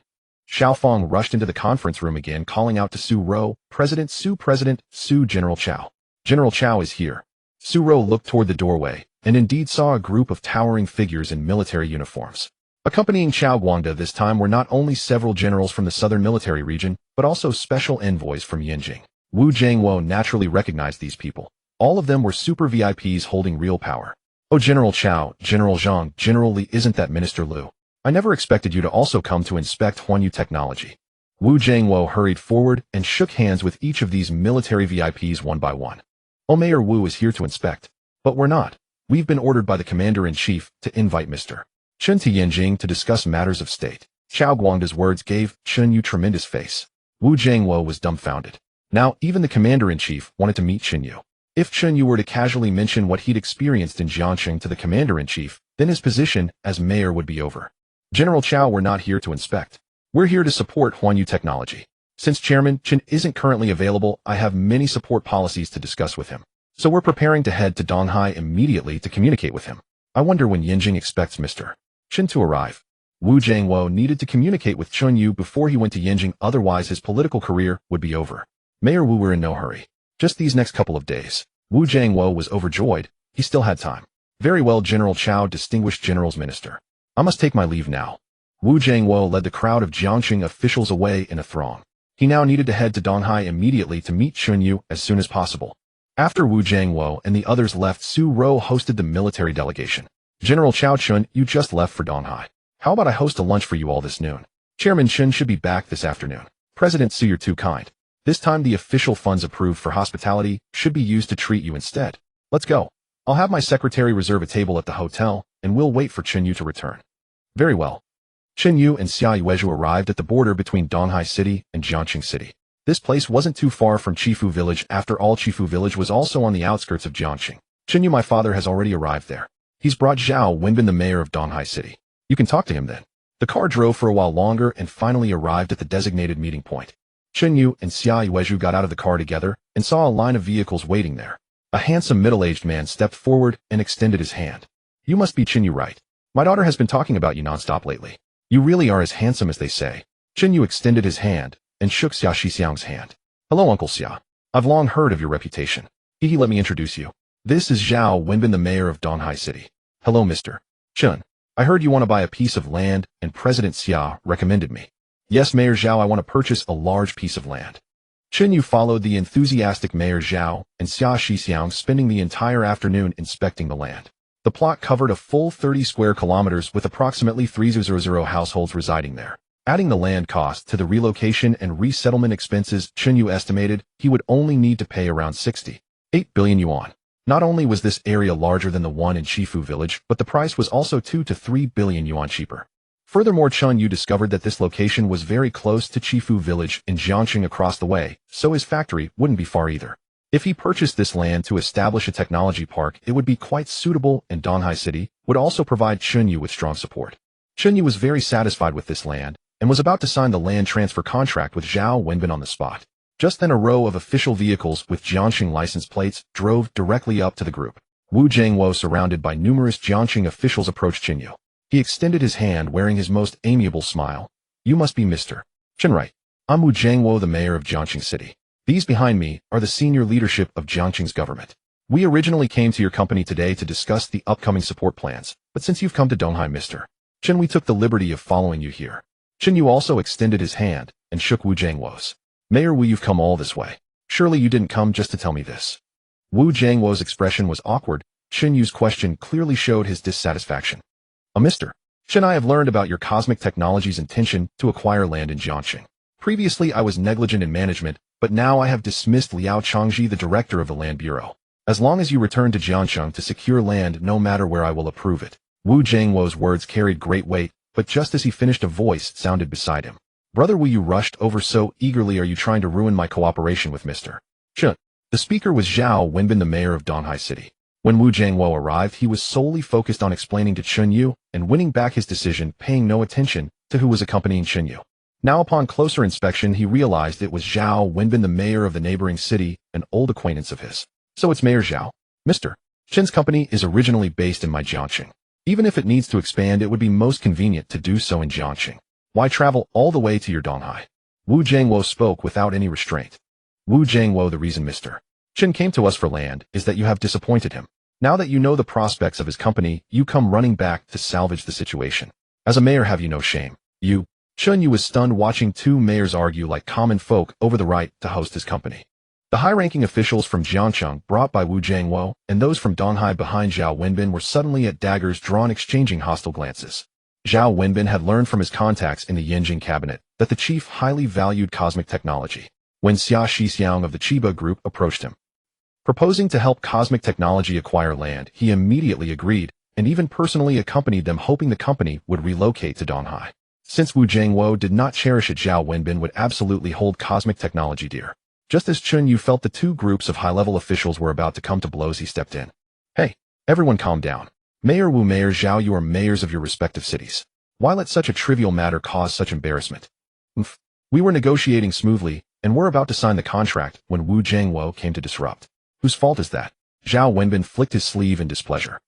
[SPEAKER 1] Xiao Feng rushed into the conference room again, calling out to Su Rou, President Su, General Chao. General Chao is here. Su Rou looked toward the doorway, and indeed saw a group of towering figures in military uniforms. Accompanying Chao Guangda this time were not only several generals from the southern military region, but also special envoys from Yinjing. Wu Jiangwo naturally recognized these people. All of them were super VIPs holding real power. Oh, General Chao, General Zhang, General Li, isn't that Minister Liu? I never expected you to also come to inspect Huan Yu Technology. Wu Jiangwo hurried forward and shook hands with each of these military VIPs one by one. Oh, Mayor Wu is here to inspect. But we're not. We've been ordered by the Commander-in-Chief to invite Mr. Chen to Yinjing to discuss matters of state. Chao Guangda's words gave Chen Yu tremendous face. Wu Jiangwo was dumbfounded. Now, even the Commander-in-Chief wanted to meet Chen Yu. If Chen Yu were to casually mention what he'd experienced in Jiangxing to the Commander-in-Chief, then his position as mayor would be over. General Chao, we're not here to inspect. We're here to support Huan Yu Technology. Since Chairman Chen isn't currently available, I have many support policies to discuss with him. So we're preparing to head to Donghai immediately to communicate with him. I wonder when Yinjing expects Mr. Chen to arrive. Wu Jiangwo needed to communicate with Chen Yu before he went to Yinjing, otherwise his political career would be over. Mayor Wu, we're in no hurry. Just these next couple of days. Wu Jiangwo was overjoyed. He still had time. Very well, General Chao, distinguished general's minister. I must take my leave now. Wu Jiangwo led the crowd of Jiangxing officials away in a throng. He now needed to head to Donghai immediately to meet Chen Yu as soon as possible. After Wu Jiangwo and the others left, Su Rou hosted the military delegation. General Chao Chun, you just left for Donghai. How about I host a lunch for you all this noon? Chairman Chen should be back this afternoon. President Su, you're too kind. This time the official funds approved for hospitality should be used to treat you instead. Let's go. I'll have my secretary reserve a table at the hotel, and we'll wait for Chen Yu to return. Very well. Chen Yu and Xia Yuezhu arrived at the border between Donghai City and Jiangqing City. This place wasn't too far from Chifu Village. After all, Chifu Village was also on the outskirts of Jiangqing. Chen Yu, my father, has already arrived there. He's brought Zhao Wenbin, the mayor of Donghai City. You can talk to him then. The car drove for a while longer and finally arrived at the designated meeting point. Chen Yu and Xia Yuezhu got out of the car together and saw a line of vehicles waiting there. A handsome middle-aged man stepped forward and extended his hand. You must be Chen Yu, right? My daughter has been talking about you nonstop lately. You really are as handsome as they say. Chen Yu extended his hand and shook Xia Shixiang's hand. Hello, Uncle Xia. I've long heard of your reputation. Let me introduce you. This is Zhao Wenbin, the mayor of Donghai City. Hello, Mr. Chen. I heard you want to buy a piece of land, and President Xia recommended me. Yes, Mayor Zhao, I want to purchase a large piece of land. Chen Yu followed the enthusiastic Mayor Zhao and Xia Shixiang, spending the entire afternoon inspecting the land. The plot covered a full 30 square kilometers with approximately 300 households residing there. Adding the land cost to the relocation and resettlement expenses, Chen Yu estimated he would only need to pay around 68 billion yuan. Not only was this area larger than the one in Chifu Village, but the price was also 2 to 3 billion yuan cheaper. Furthermore, Chen Yu discovered that this location was very close to Chifu Village in Jiangqing across the way, so his factory wouldn't be far either. If he purchased this land to establish a technology park, it would be quite suitable, and Donghai City would also provide Chen Yu with strong support. Chen Yu was very satisfied with this land, and was about to sign the land transfer contract with Zhao Wenbin on the spot. Just then a row of official vehicles with Jiangqing license plates drove directly up to the group. Wu Jiangwo, surrounded by numerous Jiangqing officials, approached Chen Yu. He extended his hand wearing his most amiable smile. You must be Mr. Chen, right? I'm Wu Jiangwo, the mayor of Jiangqing City. These behind me are the senior leadership of Jiangqing's government. We originally came to your company today to discuss the upcoming support plans, but since you've come to Donghai, Mr. Chen, we took the liberty of following you here. Chen Yu also extended his hand and shook Wu Jiangwo's. Mayor Wu, you've come all this way. Surely you didn't come just to tell me this. Wu Jiangwo's expression was awkward. Chen Yu's question clearly showed his dissatisfaction. Mr. Chen, I have learned about your cosmic technology's intention to acquire land in Jiangqing. Previously, I was negligent in management, but now I have dismissed Liao Changji, the director of the Land Bureau. As long as you return to Jiangqing to secure land, no matter where, I will approve it. Wu Jiangwo's words carried great weight, but just as he finished, a voice sounded beside him. Brother Wu, you rushed over so eagerly. Are you trying to ruin my cooperation with Mr. Chen? The speaker was Zhao Wenbin, the mayor of Donghai City. When Wu Jiangwo arrived, he was solely focused on explaining to Chen Yu and winning back his decision, paying no attention to who was accompanying Chen Yu. Now, upon closer inspection, he realized it was Zhao Wenbin, the mayor of the neighboring city, an old acquaintance of his. So it's Mayor Zhao. Mr. Chen's company is originally based in my Jiangqing. Even if it needs to expand, it would be most convenient to do so in Jiangqing. Why travel all the way to your Donghai? Wu Jiangwo spoke without any restraint. Wu Jiangwo, the reason Mr. Chen came to us for land is that you have disappointed him. Now that you know the prospects of his company, you come running back to salvage the situation. As a mayor, have you no shame? You. Chen Yu was stunned watching two mayors argue like common folk over the right to host his company. The high-ranking officials from Jiangqing, brought by Wu Jiangwo, and those from Donghai behind Zhao Wenbin were suddenly at daggers drawn, exchanging hostile glances. Zhao Wenbin had learned from his contacts in the Yanjing cabinet that the chief highly valued cosmic technology. When Xia Shixiang of the Chiba group approached him, proposing to help cosmic technology acquire land, he immediately agreed, and even personally accompanied them, hoping the company would relocate to Donghai. Since Wu Jiangwo did not cherish it, Zhao Wenbin would absolutely hold cosmic technology dear. Just as Chen Yu felt the two groups of high-level officials were about to come to blows, he stepped in. Hey, everyone calm down. Mayor Wu, Mayor Zhao, you are mayors of your respective cities. Why let such a trivial matter cause such embarrassment? We were negotiating smoothly, and were about to sign the contract when Wu Jiangwo came to disrupt. Whose fault is that? Zhao Wenbin flicked his sleeve in displeasure.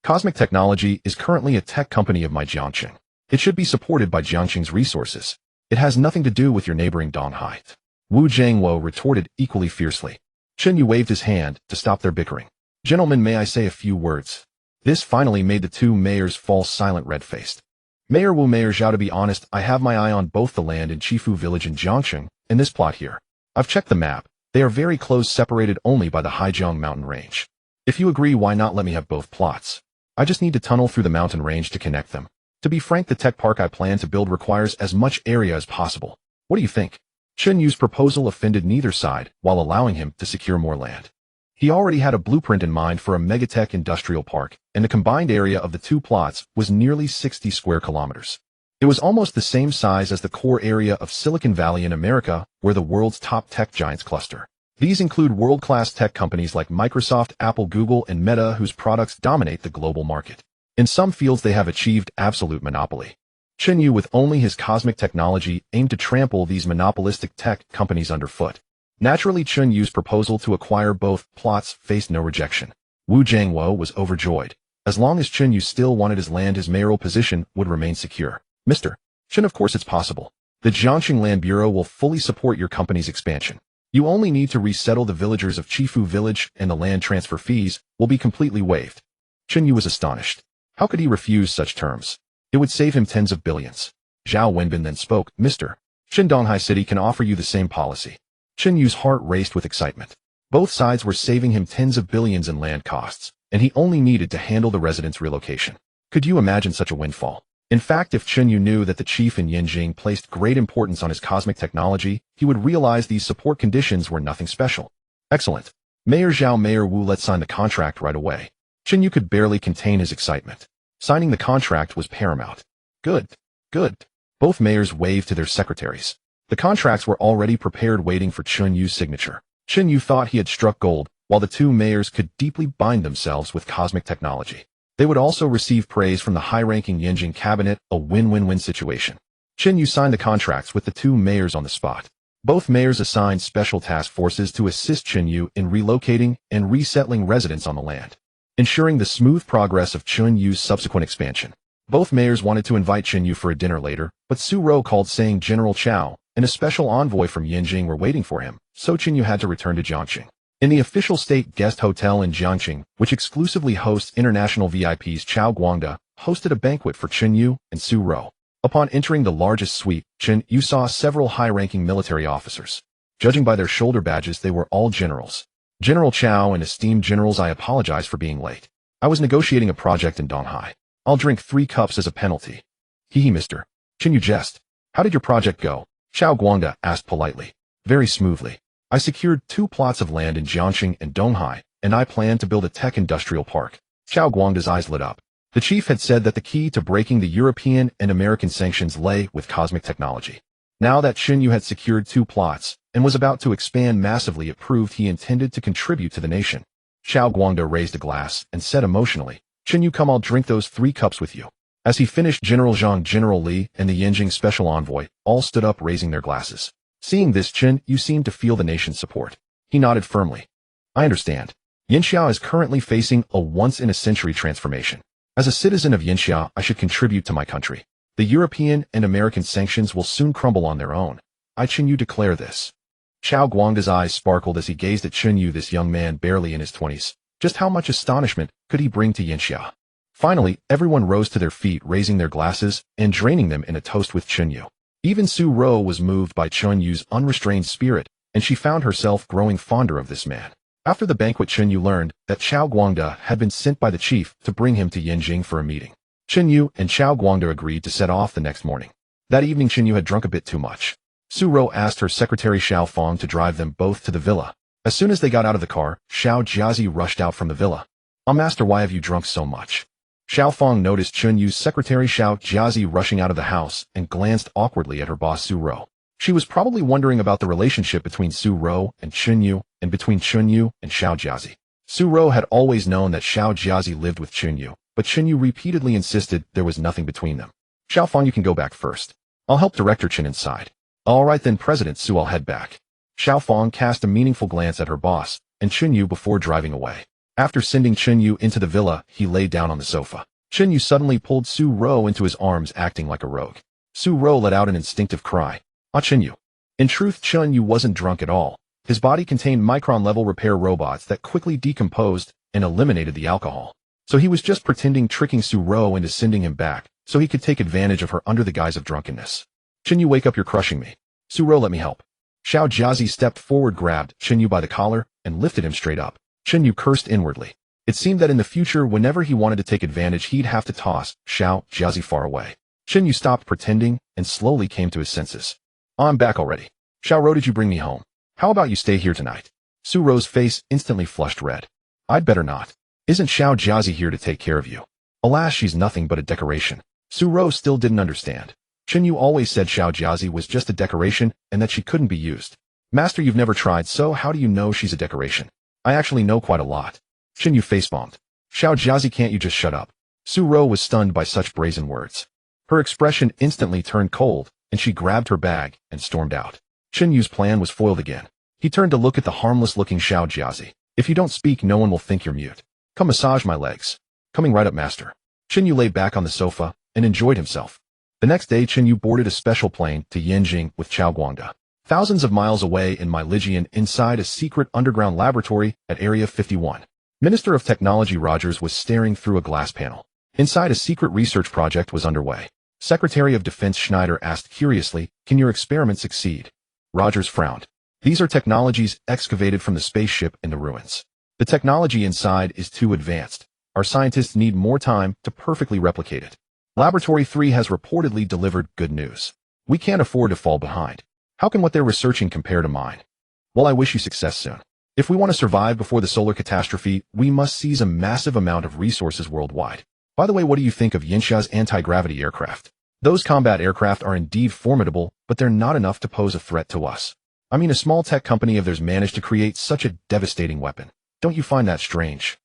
[SPEAKER 1] Cosmic Technology is currently a tech company of my Jiangqing. It should be supported by Jiangqing's resources. It has nothing to do with your neighboring Donghai. Wu Jiangwo retorted equally fiercely. Chen Yu waved his hand to stop their bickering. Gentlemen, may I say a few words? This finally made the two mayors fall silent, red-faced. Mayor Wu, Mayor Zhao, to be honest, I have my eye on both the land in Chifu Village and Jiangqing, and this plot here. I've checked the map, They are very close, separated only by the Haijiang mountain range. If you agree, why not let me have both plots? I just need to tunnel through the mountain range to connect them. To be frank, the tech park I plan to build requires as much area as possible. What do you think? Chen Yu's proposal offended neither side, while allowing him to secure more land. He already had a blueprint in mind for a megatech industrial park, and the combined area of the two plots was nearly 60 square kilometers. It was almost the same size as the core area of Silicon Valley in America, where the world's top tech giants cluster. These include world-class tech companies like Microsoft, Apple, Google, and Meta, whose products dominate the global market. In some fields, they have achieved absolute monopoly. Chen Yu, with only his cosmic technology, aimed to trample these monopolistic tech companies underfoot. Naturally, Chen Yu's proposal to acquire both plots faced no rejection. Wu Jiangwo was overjoyed. As long as Chen Yu still wanted his land, his mayoral position would remain secure. Mr. Chen, of course it's possible. The Jiangxing Land Bureau will fully support your company's expansion. You only need to resettle the villagers of Chifu Village, and the land transfer fees will be completely waived. Chen Yu was astonished. How could he refuse such terms? It would save him tens of billions. Zhao Wenbin then spoke. Mr. Chen, Donghai City can offer you the same policy. Chen Yu's heart raced with excitement. Both sides were saving him tens of billions in land costs, and he only needed to handle the residents' relocation. Could you imagine such a windfall? In fact, if Chen Yu knew that the chief in Yinjing placed great importance on his cosmic technology, he would realize these support conditions were nothing special. Excellent. Mayor Zhao, Mayor Wu, let's sign the contract right away. Chen Yu could barely contain his excitement. Signing the contract was paramount. Good. Good. Both mayors waved to their secretaries. The contracts were already prepared, waiting for Chen Yu's signature. Chen Yu thought he had struck gold, while the two mayors could deeply bind themselves with cosmic technology. They would also receive praise from the high-ranking Yinjing cabinet, a win-win-win situation. Chen Yu signed the contracts with the two mayors on the spot. Both mayors assigned special task forces to assist Chen Yu in relocating and resettling residents on the land, ensuring the smooth progress of Chen Yu's subsequent expansion. Both mayors wanted to invite Chen Yu for a dinner later, but Su Rou called, saying General Chao and a special envoy from Yinjing were waiting for him, so Chen Yu had to return to Jiangxing. In the official state guest hotel in Jiangxing, which exclusively hosts international VIPs, Chao Guangda hosted a banquet for Chen Yu and Su Rou. Upon entering the largest suite, Chen Yu saw several high-ranking military officers. Judging by their shoulder badges, they were all generals. General Chao and esteemed generals, I apologize for being late. I was negotiating a project in Donghai. I'll drink 3 cups as a penalty. Hee, Mr. Chen Yu jest. How did your project go? Chao Guangda asked politely. Very smoothly. I secured 2 plots of land in Jiangxing and Donghai, and I plan to build a tech industrial park. Chao Guangda's eyes lit up. The chief had said that the key to breaking the European and American sanctions lay with cosmic technology. Now that Chen Yu had secured 2 plots and was about to expand massively, it proved he intended to contribute to the nation. Chao Guangda raised a glass and said emotionally, Chen Yu, come, I'll drink those 3 cups with you. As he finished, General Zhang, General Li, and the Yinjing special envoy all stood up, raising their glasses. Seeing this, Chen Yu seemed to feel the nation's support. He nodded firmly. I understand. Yinxia is currently facing a once-in-a-century transformation. As a citizen of Yinxia, I should contribute to my country. The European and American sanctions will soon crumble on their own. I, Chen Yu, declare this. Chao Guangda's eyes sparkled as he gazed at Chen Yu, this young man barely in his 20s. Just how much astonishment could he bring to Yinxia? Finally, everyone rose to their feet, raising their glasses and draining them in a toast with Chen Yu. Even Su Rou was moved by Chen Yu's unrestrained spirit, and she found herself growing fonder of this man. After the banquet, Chen Yu learned that Chao Guangda had been sent by the chief to bring him to Yinjing for a meeting. Chen Yu and Chao Guangda agreed to set off the next morning. That evening, Chen Yu had drunk a bit too much. Su Rou asked her secretary Xiao Fong to drive them both to the villa. As soon as they got out of the car, Xiao Jiazi rushed out from the villa. Master, why have you drunk so much? Xiao Fong noticed Chen Yu's secretary Xiao Jiazi rushing out of the house and glanced awkwardly at her boss Su Rou. She was probably wondering about the relationship between Su Rou and Chen Yu, and between Chen Yu and Xiao Jiazi. Su Rou had always known that Xiao Jiazi lived with Chen Yu, but Chen Yu repeatedly insisted there was nothing between them. Xiao Fong, you can go back first. I'll help Director Chen inside. All right then, President Su, I'll head back. Xiao Fong cast a meaningful glance at her boss and Chen Yu before driving away. After sending Chen Yu into the villa, he lay down on the sofa. Chen Yu suddenly pulled Su Rou into his arms, acting like a rogue. Su Rou let out an instinctive cry. Chen Yu. In truth, Chen Yu wasn't drunk at all. His body contained micron-level repair robots that quickly decomposed and eliminated the alcohol. So he was just pretending, tricking Su Rou into sending him back, so he could take advantage of her under the guise of drunkenness. Chen Yu, wake up, you're crushing me. Su Rou, let me help. Xiao Jiazi stepped forward, grabbed Chen Yu by the collar, and lifted him straight up. Chen Yu cursed inwardly. It seemed that in the future, whenever he wanted to take advantage, he'd have to toss Xiao Jiazi far away. Chen Yu stopped pretending and slowly came to his senses. I'm back already. Xiao Rou, did you bring me home? How about you stay here tonight? Su Rou's face instantly flushed red. I'd better not. Isn't Xiao Jiazi here to take care of you? Alas, she's nothing but a decoration. Su Rou still didn't understand. Chen Yu always said Xiao Jiazi was just a decoration and that she couldn't be used. Master, you've never tried, so how do you know she's a decoration? I actually know quite a lot. Chen Yu face-bombed. Xiao Jiazi, can't you just shut up? Su Rou was stunned by such brazen words. Her expression instantly turned cold, and she grabbed her bag and stormed out. Chen Yu's plan was foiled again. He turned to look at the harmless-looking Xiao Jiazi. If you don't speak, no one will think you're mute. Come massage my legs. Coming right up, master. Chen Yu lay back on the sofa and enjoyed himself. The next day, Chen Yu boarded a special plane to Yanjing with Chao Guangda. Thousands of miles away in Myligian, inside a secret underground laboratory at Area 51. Minister of Technology Rogers was staring through a glass panel. Inside, a secret research project was underway. Secretary of Defense Schneider asked curiously, "Can your experiment succeed?" Rogers frowned. "These are technologies excavated from the spaceship in the ruins. The technology inside is too advanced. Our scientists need more time to perfectly replicate it. Laboratory 3 has reportedly delivered good news. We can't afford to fall behind. How can what they're researching compare to mine? Well, I wish you success soon. If we want to survive before the solar catastrophe, we must seize a massive amount of resources worldwide. By the way, what do you think of Yinxia's anti-gravity aircraft? Those combat aircraft are indeed formidable, but they're not enough to pose a threat to us. I mean, a small tech company of theirs managed to create such a devastating weapon. Don't you find that strange?"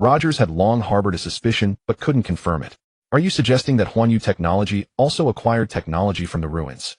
[SPEAKER 1] Rogers had long harbored a suspicion, but couldn't confirm it. "Are you suggesting that Huan Yu Technology also acquired technology from the ruins?"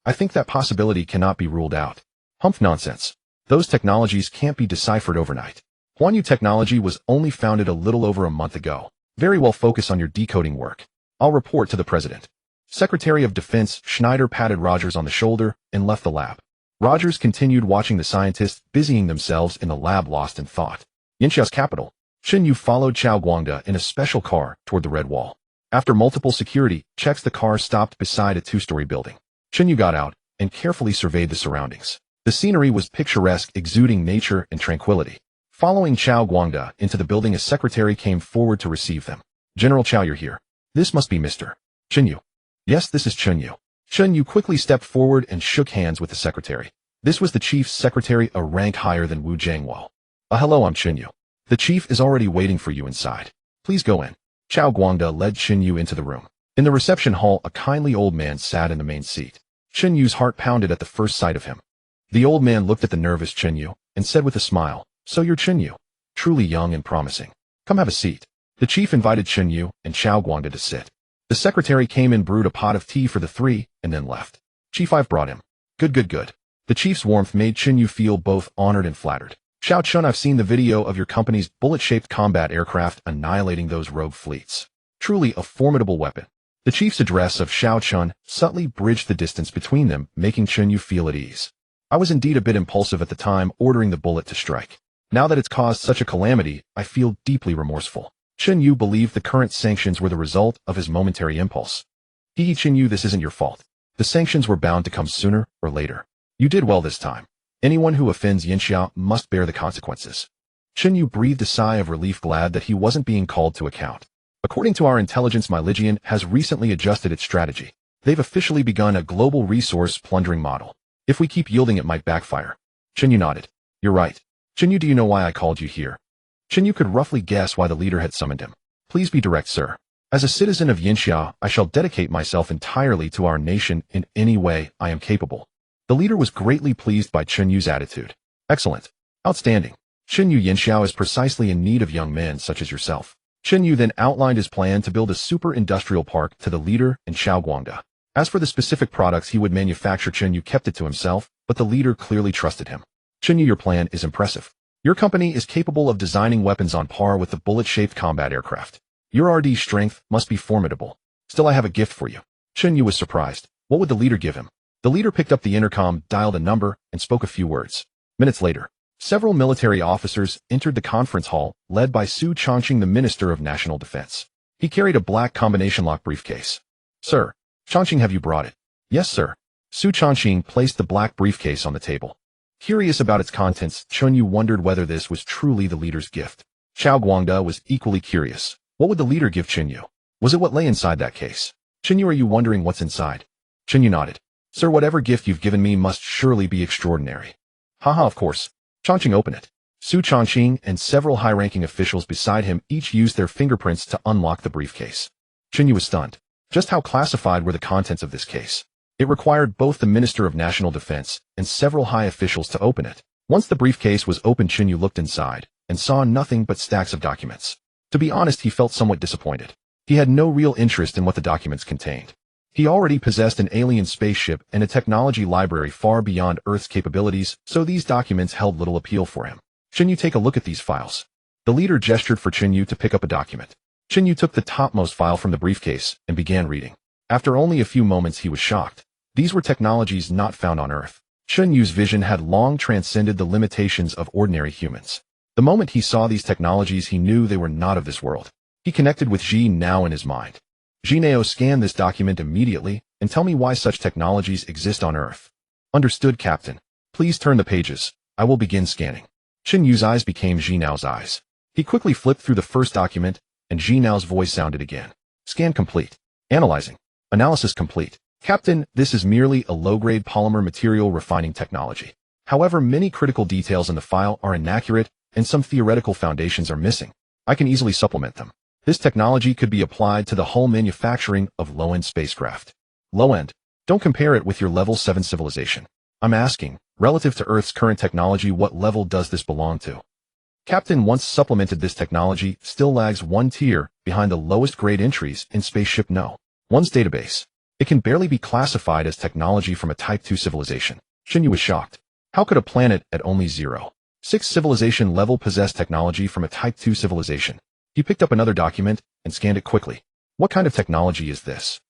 [SPEAKER 1] "I think that possibility cannot be ruled out." "Humph, nonsense. Those technologies can't be deciphered overnight. Huan Yu Technology was only founded a little over a month ago. Very well, focus on your decoding work. I'll report to the president." Secretary of Defense Schneider patted Rogers on the shoulder and left the lab. Rogers continued watching the scientists busying themselves in the lab, lost in thought. Yinxia's capital. Chen Yu followed Chao Guangda in a special car toward the Red Wall. After multiple security checks, the car stopped beside a two-story building. Chen Yu got out and carefully surveyed the surroundings. The scenery was picturesque, exuding nature and tranquility. Following Chao Guangda into the building, a secretary came forward to receive them. "General Chao, you're here. This must be Mr. Chen Yu." "Yes, this is Chen Yu." Chen Yu quickly stepped forward and shook hands with the secretary. This was the chief's secretary, a rank higher than Wu Jiangwo. "Hello, I'm Chen Yu. The chief is already waiting for you inside. Please go in." Chao Guangda led Chen Yu into the room. In the reception hall, a kindly old man sat in the main seat. Chen Yu's heart pounded at the first sight of him. The old man looked at the nervous Chen Yu and said with a smile, "So you're Chen Yu. Truly young and promising. Come have a seat." The chief invited Chen Yu and Chao Guangda to sit. The secretary came and brewed a pot of tea for the three and then left. "Chief, I've brought him." Good. The chief's warmth made Chen Yu feel both honored and flattered. "Xiao Chun, I've seen the video of your company's bullet-shaped combat aircraft annihilating those rogue fleets. Truly a formidable weapon." The chief's address of Xiao Chun subtly bridged the distance between them, making Chen Yu feel at ease. "I was indeed a bit impulsive at the time, ordering the bullet to strike. Now that it's caused such a calamity, I feel deeply remorseful." Chen Yu believed the current sanctions were the result of his momentary impulse. Chen Yu, this isn't your fault. The sanctions were bound to come sooner or later. You did well this time. Anyone who offends Yinxia must bear the consequences." Chen Yu breathed a sigh of relief, glad that he wasn't being called to account. "According to our intelligence, Myligian has recently adjusted its strategy. They've officially begun a global resource plundering model. If we keep yielding, it might backfire." Chen Yu nodded. "You're right. Chen Yu, do you know why I called you here?" Chen Yu could roughly guess why the leader had summoned him. "Please be direct, sir. As a citizen of Yinxia, I shall dedicate myself entirely to our nation in any way I am capable." The leader was greatly pleased by Chen Yu's attitude. "Excellent. Outstanding. Chen Yu, Yinxia is precisely in need of young men such as yourself." Chen Yu then outlined his plan to build a super-industrial park to the leader and Chao Guangda. As for the specific products he would manufacture, Chen Yu kept it to himself, but the leader clearly trusted him. "Chen Yu, your plan is impressive. Your company is capable of designing weapons on par with the bullet-shaped combat aircraft. Your R&D strength must be formidable. Still, I have a gift for you." Chen Yu was surprised. What would the leader give him? The leader picked up the intercom, dialed a number, and spoke a few words. Minutes later, several military officers entered the conference hall, led by Su Chongqing, the Minister of National Defense. He carried a black combination lock briefcase. "Sir, Chongqing, have you brought it?" "Yes, sir." Su Changqing placed the black briefcase on the table. Curious about its contents, Chen Yu wondered whether this was truly the leader's gift. Xiao Guangde was equally curious. What would the leader give Chen Yu? Was it what lay inside that case? Chen Yu, are you wondering what's inside? Chen Yu nodded. Sir, whatever gift you've given me must surely be extraordinary. Haha, of course. Changqing, open it. Su Changqing and several high-ranking officials beside him each used their fingerprints to unlock the briefcase. Chen Yu was stunned. Just how classified were the contents of this case? It required both the Minister of National Defense and several high officials to open it. Once the briefcase was opened, Chen Yu looked inside and saw nothing but stacks of documents. To be honest, he felt somewhat disappointed. He had no real interest in what the documents contained. He already possessed an alien spaceship and a technology library far beyond Earth's capabilities, so these documents held little appeal for him. Chen Yu, take a look at these files. The leader gestured for Chen Yu to pick up a document. Chen Yu took the topmost file from the briefcase and began reading. After only a few moments, he was shocked. These were technologies not found on Earth. Chen Yu's vision had long transcended the limitations of ordinary humans. The moment he saw these technologies, he knew they were not of this world. He connected with Ji Nao in his mind. Ji Nao, scan this document immediately and tell me why such technologies exist on Earth. Understood, Captain. Please turn the pages. I will begin scanning. Chen Yu's eyes became Ji Nao's eyes. He quickly flipped through the first document, and Ji Nao's voice sounded again. Scan complete. Analyzing. Analysis complete. Captain, this is merely a low-grade polymer material refining technology. However, many critical details in the file are inaccurate, and some theoretical foundations are missing. I can easily supplement them. This technology could be applied to the hull manufacturing of low-end spacecraft. Low-end? Don't compare it with your level 7 civilization. I'm asking, relative to Earth's current technology, what level does this belong to? Captain, once supplemented, this technology still lags one tier behind the lowest grade entries in Spaceship No. 1's database. It can barely be classified as technology from a Type 2 civilization. Chen Yu was shocked. How could a planet at only 0.6 civilization level possess technology from a Type 2 civilization? He picked up another document and scanned it quickly. What kind of technology is this?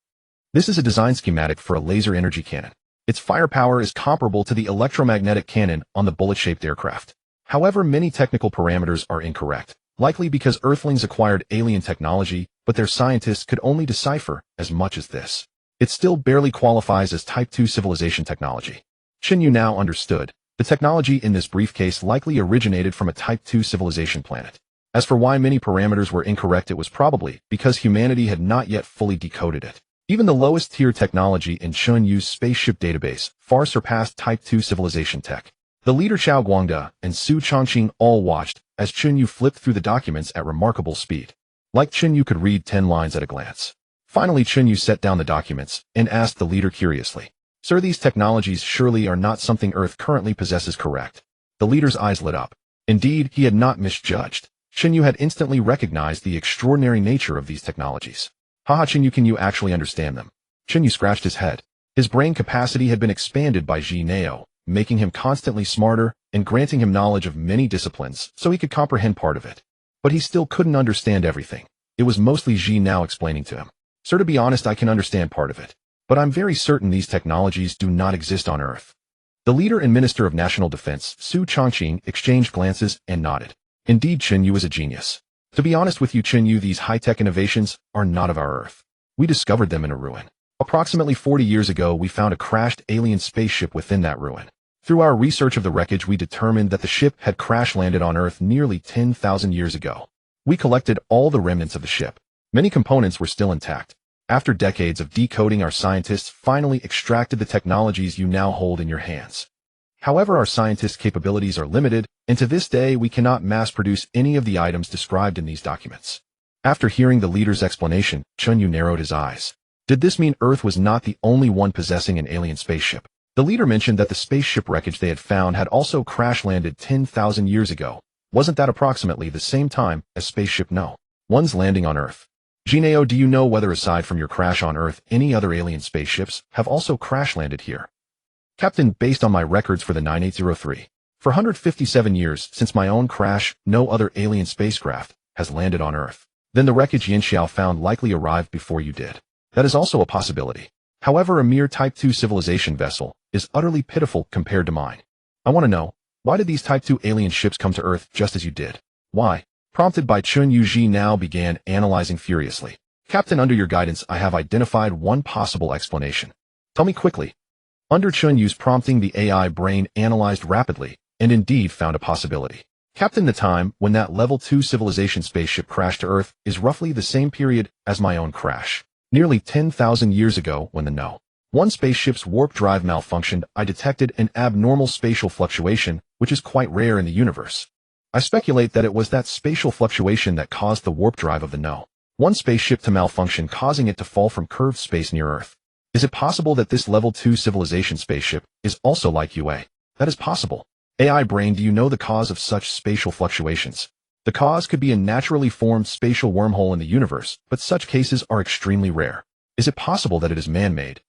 [SPEAKER 1] This is a design schematic for a laser energy cannon. Its firepower is comparable to the electromagnetic cannon on the bullet-shaped aircraft. However, many technical parameters are incorrect, likely because Earthlings acquired alien technology, but their scientists could only decipher as much as this. It still barely qualifies as Type 2 civilization technology. Chen Yu now understood. The technology in this briefcase likely originated from a Type 2 civilization planet. As for why many parameters were incorrect, it was probably because humanity had not yet fully decoded it. Even the lowest tier technology in Chen Yu's spaceship database far surpassed Type 2 civilization tech. The leader Xiao Guangde and Su Changqing all watched as Chen Yu flipped through the documents at remarkable speed. Like Chen Yu could read 10 lines at a glance. Finally, Chen Yu set down the documents and asked the leader curiously, "Sir, these technologies surely are not something Earth currently possesses, correct?" The leader's eyes lit up. Indeed, he had not misjudged. Chen Yu had instantly recognized the extraordinary nature of these technologies. Haha, Chen Yu, can you actually understand them? Chen Yu scratched his head. His brain capacity had been expanded by Ji Nao, making him constantly smarter and granting him knowledge of many disciplines so he could comprehend part of it. But he still couldn't understand everything. It was mostly Ji Nao explaining to him. "Sir, to be honest, I can understand part of it. But I'm very certain these technologies do not exist on Earth." The leader and Minister of National Defense, Su Changqing, exchanged glances and nodded. Indeed, Chen Yu is a genius. To be honest with you, Chen Yu, these high-tech innovations are not of our Earth. We discovered them in a ruin. Approximately 40 years ago, we found a crashed alien spaceship within that ruin. Through our research of the wreckage, we determined that the ship had crash-landed on Earth nearly 10,000 years ago. We collected all the remnants of the ship. Many components were still intact. After decades of decoding, our scientists finally extracted the technologies you now hold in your hands. However, our scientists' capabilities are limited, and to this day we cannot mass-produce any of the items described in these documents. After hearing the leader's explanation, Chen Yu narrowed his eyes. Did this mean Earth was not the only one possessing an alien spaceship? The leader mentioned that the spaceship wreckage they had found had also crash-landed 10,000 years ago. Wasn't that approximately the same time as Spaceship No. 1's landing on Earth? Ji Nao, do you know whether aside from your crash on Earth, any other alien spaceships have also crash-landed here? Captain, based on my records for the 9803, for 157 years since my own crash, no other alien spacecraft has landed on Earth. Then the wreckage Yin Xiao found likely arrived before you did. That is also a possibility. However, a mere Type 2 civilization vessel is utterly pitiful compared to mine. I want to know, why did these Type 2 alien ships come to Earth just as you did? Why? Prompted by Chen Yu, Ji now began analyzing furiously. Captain, under your guidance, I have identified one possible explanation. Tell me quickly. Under Chen Yu's prompting, the AI brain analyzed rapidly, and indeed found a possibility. Captain, the time when that level 2 civilization spaceship crashed to Earth is roughly the same period as my own crash. Nearly 10,000 years ago, when the No.1 spaceship's warp drive malfunctioned, I detected an abnormal spatial fluctuation, which is quite rare in the universe. I speculate that it was that spatial fluctuation that caused the warp drive of the No.1 spaceship to malfunction, causing it to fall from curved space near Earth. Is it possible that this level 2 civilization spaceship is also like UA? That is possible. AI brain, do you know the cause of such spatial fluctuations? The cause could be a naturally formed spatial wormhole in the universe, but such cases are extremely rare. Is it possible that it is man-made?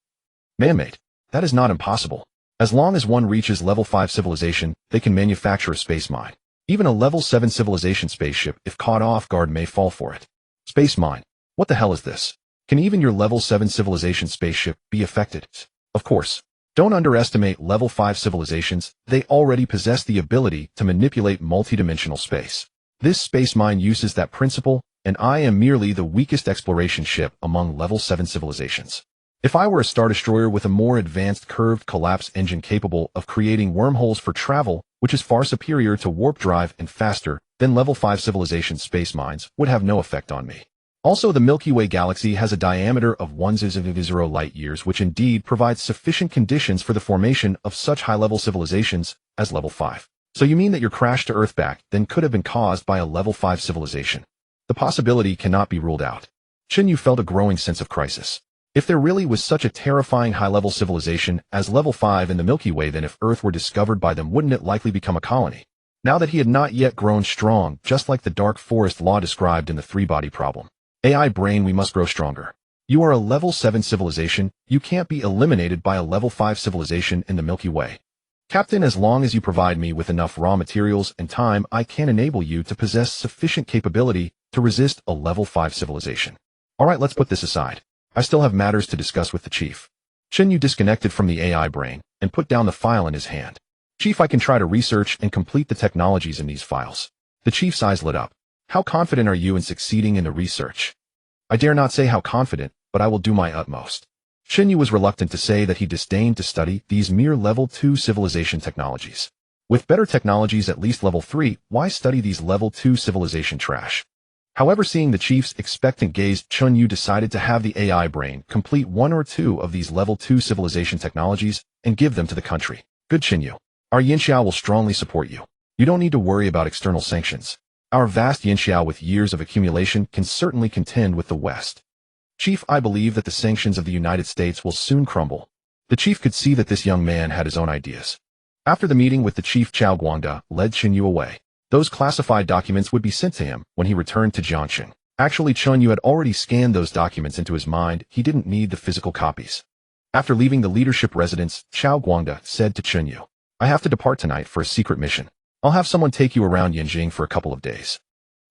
[SPEAKER 1] Man-made? That is not impossible. As long as one reaches level 5 civilization, they can manufacture a space mine. Even a level 7 civilization spaceship, if caught off guard, may fall for it. Space mine. What the hell is this? Can even your level 7 civilization spaceship be affected? Of course. Don't underestimate level 5 civilizations. They already possess the ability to manipulate multidimensional space. This space mine uses that principle, and I am merely the weakest exploration ship among level 7 civilizations. If I were a star destroyer with a more advanced curved collapse engine capable of creating wormholes for travel, which is far superior to warp drive and faster, then level 5 civilization space mines would have no effect on me. Also, the Milky Way galaxy has a diameter of 1.0 light-years, which indeed provides sufficient conditions for the formation of such high-level civilizations as level 5. So you mean that your crash to Earth back then could have been caused by a level 5 civilization? The possibility cannot be ruled out. Chen Yu felt a growing sense of crisis. If there really was such a terrifying high-level civilization as level 5 in the Milky Way, then if Earth were discovered by them, wouldn't it likely become a colony? Now that he had not yet grown strong, just like the dark forest law described in the three-body problem. AI brain, we must grow stronger. You are a level 7 civilization. You can't be eliminated by a level 5 civilization in the Milky Way. Captain, as long as you provide me with enough raw materials and time, I can enable you to possess sufficient capability to resist a level 5 civilization. Alright, let's put this aside. I still have matters to discuss with the chief. Chen Yu disconnected from the AI brain and put down the file in his hand. Chief, I can try to research and complete the technologies in these files. The chief's eyes lit up. How confident are you in succeeding in the research? I dare not say how confident, but I will do my utmost. Chen Yu was reluctant to say that he disdained to study these mere level 2 civilization technologies. With better technologies at least level 3, why study these level 2 civilization trash? However, seeing the chief's expectant gaze, Chen Yu decided to have the AI brain complete one or two of these level 2 civilization technologies and give them to the country. Good, Chen Yu. Our Yinxiao will strongly support you. You don't need to worry about external sanctions. Our vast Yinxiao with years of accumulation can certainly contend with the West. Chief, I believe that the sanctions of the United States will soon crumble. The chief could see that this young man had his own ideas. After the meeting with the chief, Chao Guangda led Chen Yu away. Those classified documents would be sent to him when he returned to Jiangxing. Actually, Chen Yu had already scanned those documents into his mind. He didn't need the physical copies. After leaving the leadership residence, Chao Guangda said to Chen Yu, I have to depart tonight for a secret mission. I'll have someone take you around Yanjing for a couple of days.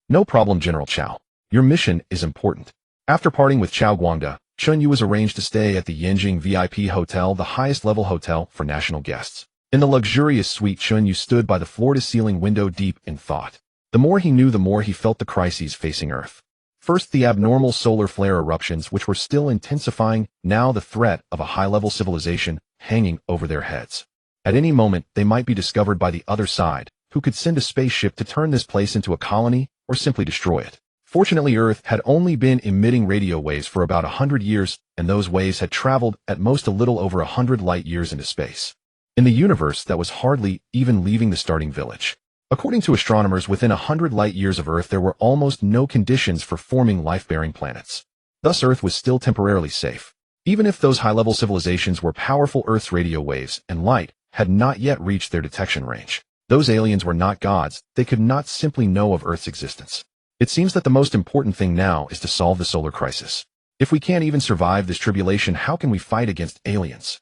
[SPEAKER 1] No problem, General Chao. Your mission is important. After parting with Chao Guangda, Chen Yu was arranged to stay at the Yanjing VIP Hotel, the highest level hotel for national guests. In the luxurious suite, Chen Yu stood by the floor-to-ceiling window deep in thought. The more he knew, the more he felt the crises facing Earth. First, the abnormal solar flare eruptions, which were still intensifying, now the threat of a high-level civilization hanging over their heads. At any moment, they might be discovered by the other side, who could send a spaceship to turn this place into a colony or simply destroy it. Fortunately, Earth had only been emitting radio waves for about 100 years, and those waves had traveled at most a little over 100 light-years into space. In the universe, that was hardly even leaving the starting village. According to astronomers, within 100 light-years of Earth, there were almost no conditions for forming life-bearing planets. Thus, Earth was still temporarily safe. Even if those high-level civilizations were powerful, Earth's radio waves and light had not yet reached their detection range. Those aliens were not gods. They could not simply know of Earth's existence. It seems that the most important thing now is to solve the solar crisis. If we can't even survive this tribulation, how can we fight against aliens?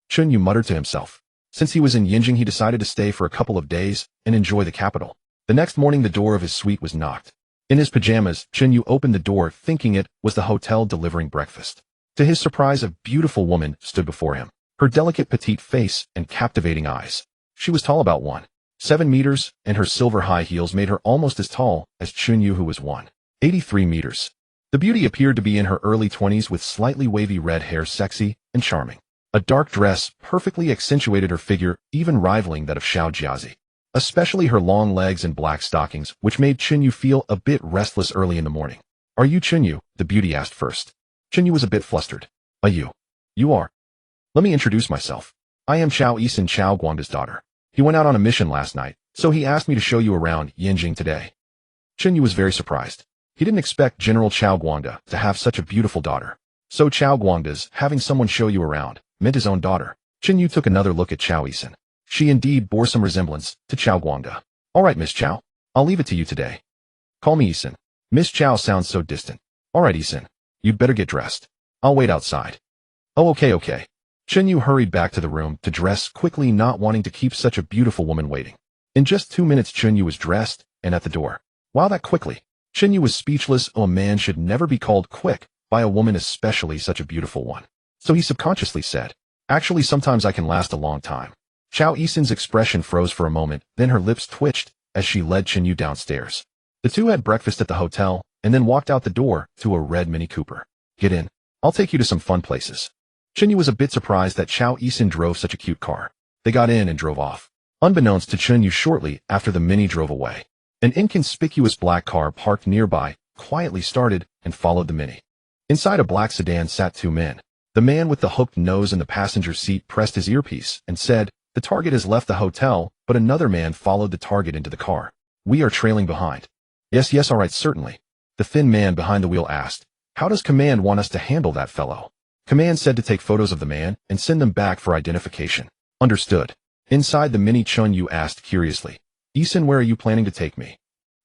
[SPEAKER 1] Chen Yu muttered to himself. Since he was in Yinjing, he decided to stay for a couple of days and enjoy the capital. The next morning, the door of his suite was knocked. In his pajamas, Chen Yu opened the door, thinking it was the hotel delivering breakfast. To his surprise, a beautiful woman stood before him. Her delicate petite face and captivating eyes. She was tall, about 1.7 meters, and her silver high heels made her almost as tall as Chen Yu, who was 1.83 meters. The beauty appeared to be in her early 20s with slightly wavy red hair, sexy and charming. A dark dress perfectly accentuated her figure, even rivaling that of Xiao Jiazi. Especially her long legs and black stockings, which made Chen Yu feel a bit restless early in the morning. "Are you Chen Yu?" the beauty asked first. Chen Yu was a bit flustered. You. You are. Let me introduce myself. I am Chao Yisan, Chao Guangda's daughter. He went out on a mission last night, so he asked me to show you around Yinjing today. Chen Yu was very surprised. He didn't expect General Chao Guangda to have such a beautiful daughter. So Chao Guangda's having someone show you around meant his own daughter. Chen Yu took another look at Chao Yisan. She indeed bore some resemblance to Chao Guangda. "All right, Miss Chao. I'll leave it to you today. Call me Yisan." Miss Chao sounds so distant. "All right, Yisan. You'd better get dressed. I'll wait outside." "Oh, okay. Chen Yu hurried back to the room to dress quickly, not wanting to keep such a beautiful woman waiting. In just 2 minutes, Chen Yu was dressed and at the door. Wow, that quickly. Chen Yu was speechless. A man should never be called quick by a woman, especially such a beautiful one. So he subconsciously said, "Actually, sometimes I can last a long time." Chao Yisan's expression froze for a moment, then her lips twitched as she led Chen Yu downstairs. The two had breakfast at the hotel and then walked out the door to a red Mini Cooper. "Get in. I'll take you to some fun places." Chen Yu was a bit surprised that Chao Yisan drove such a cute car. They got in and drove off. Unbeknownst to Chen Yu, shortly after the Mini drove away, an inconspicuous black car parked nearby quietly started and followed the Mini. Inside a black sedan sat 2 men. The man with the hooked nose in the passenger seat pressed his earpiece and said, "The target has left the hotel," but another man followed the target into the car. "We are trailing behind." Yes, all right, certainly." The thin man behind the wheel asked, "How does Command want us to handle that fellow?" Command said to take photos of the man and send them back for identification. "Understood." Inside the Mini, Chen Yu asked curiously, "Yisan, where are you planning to take me?"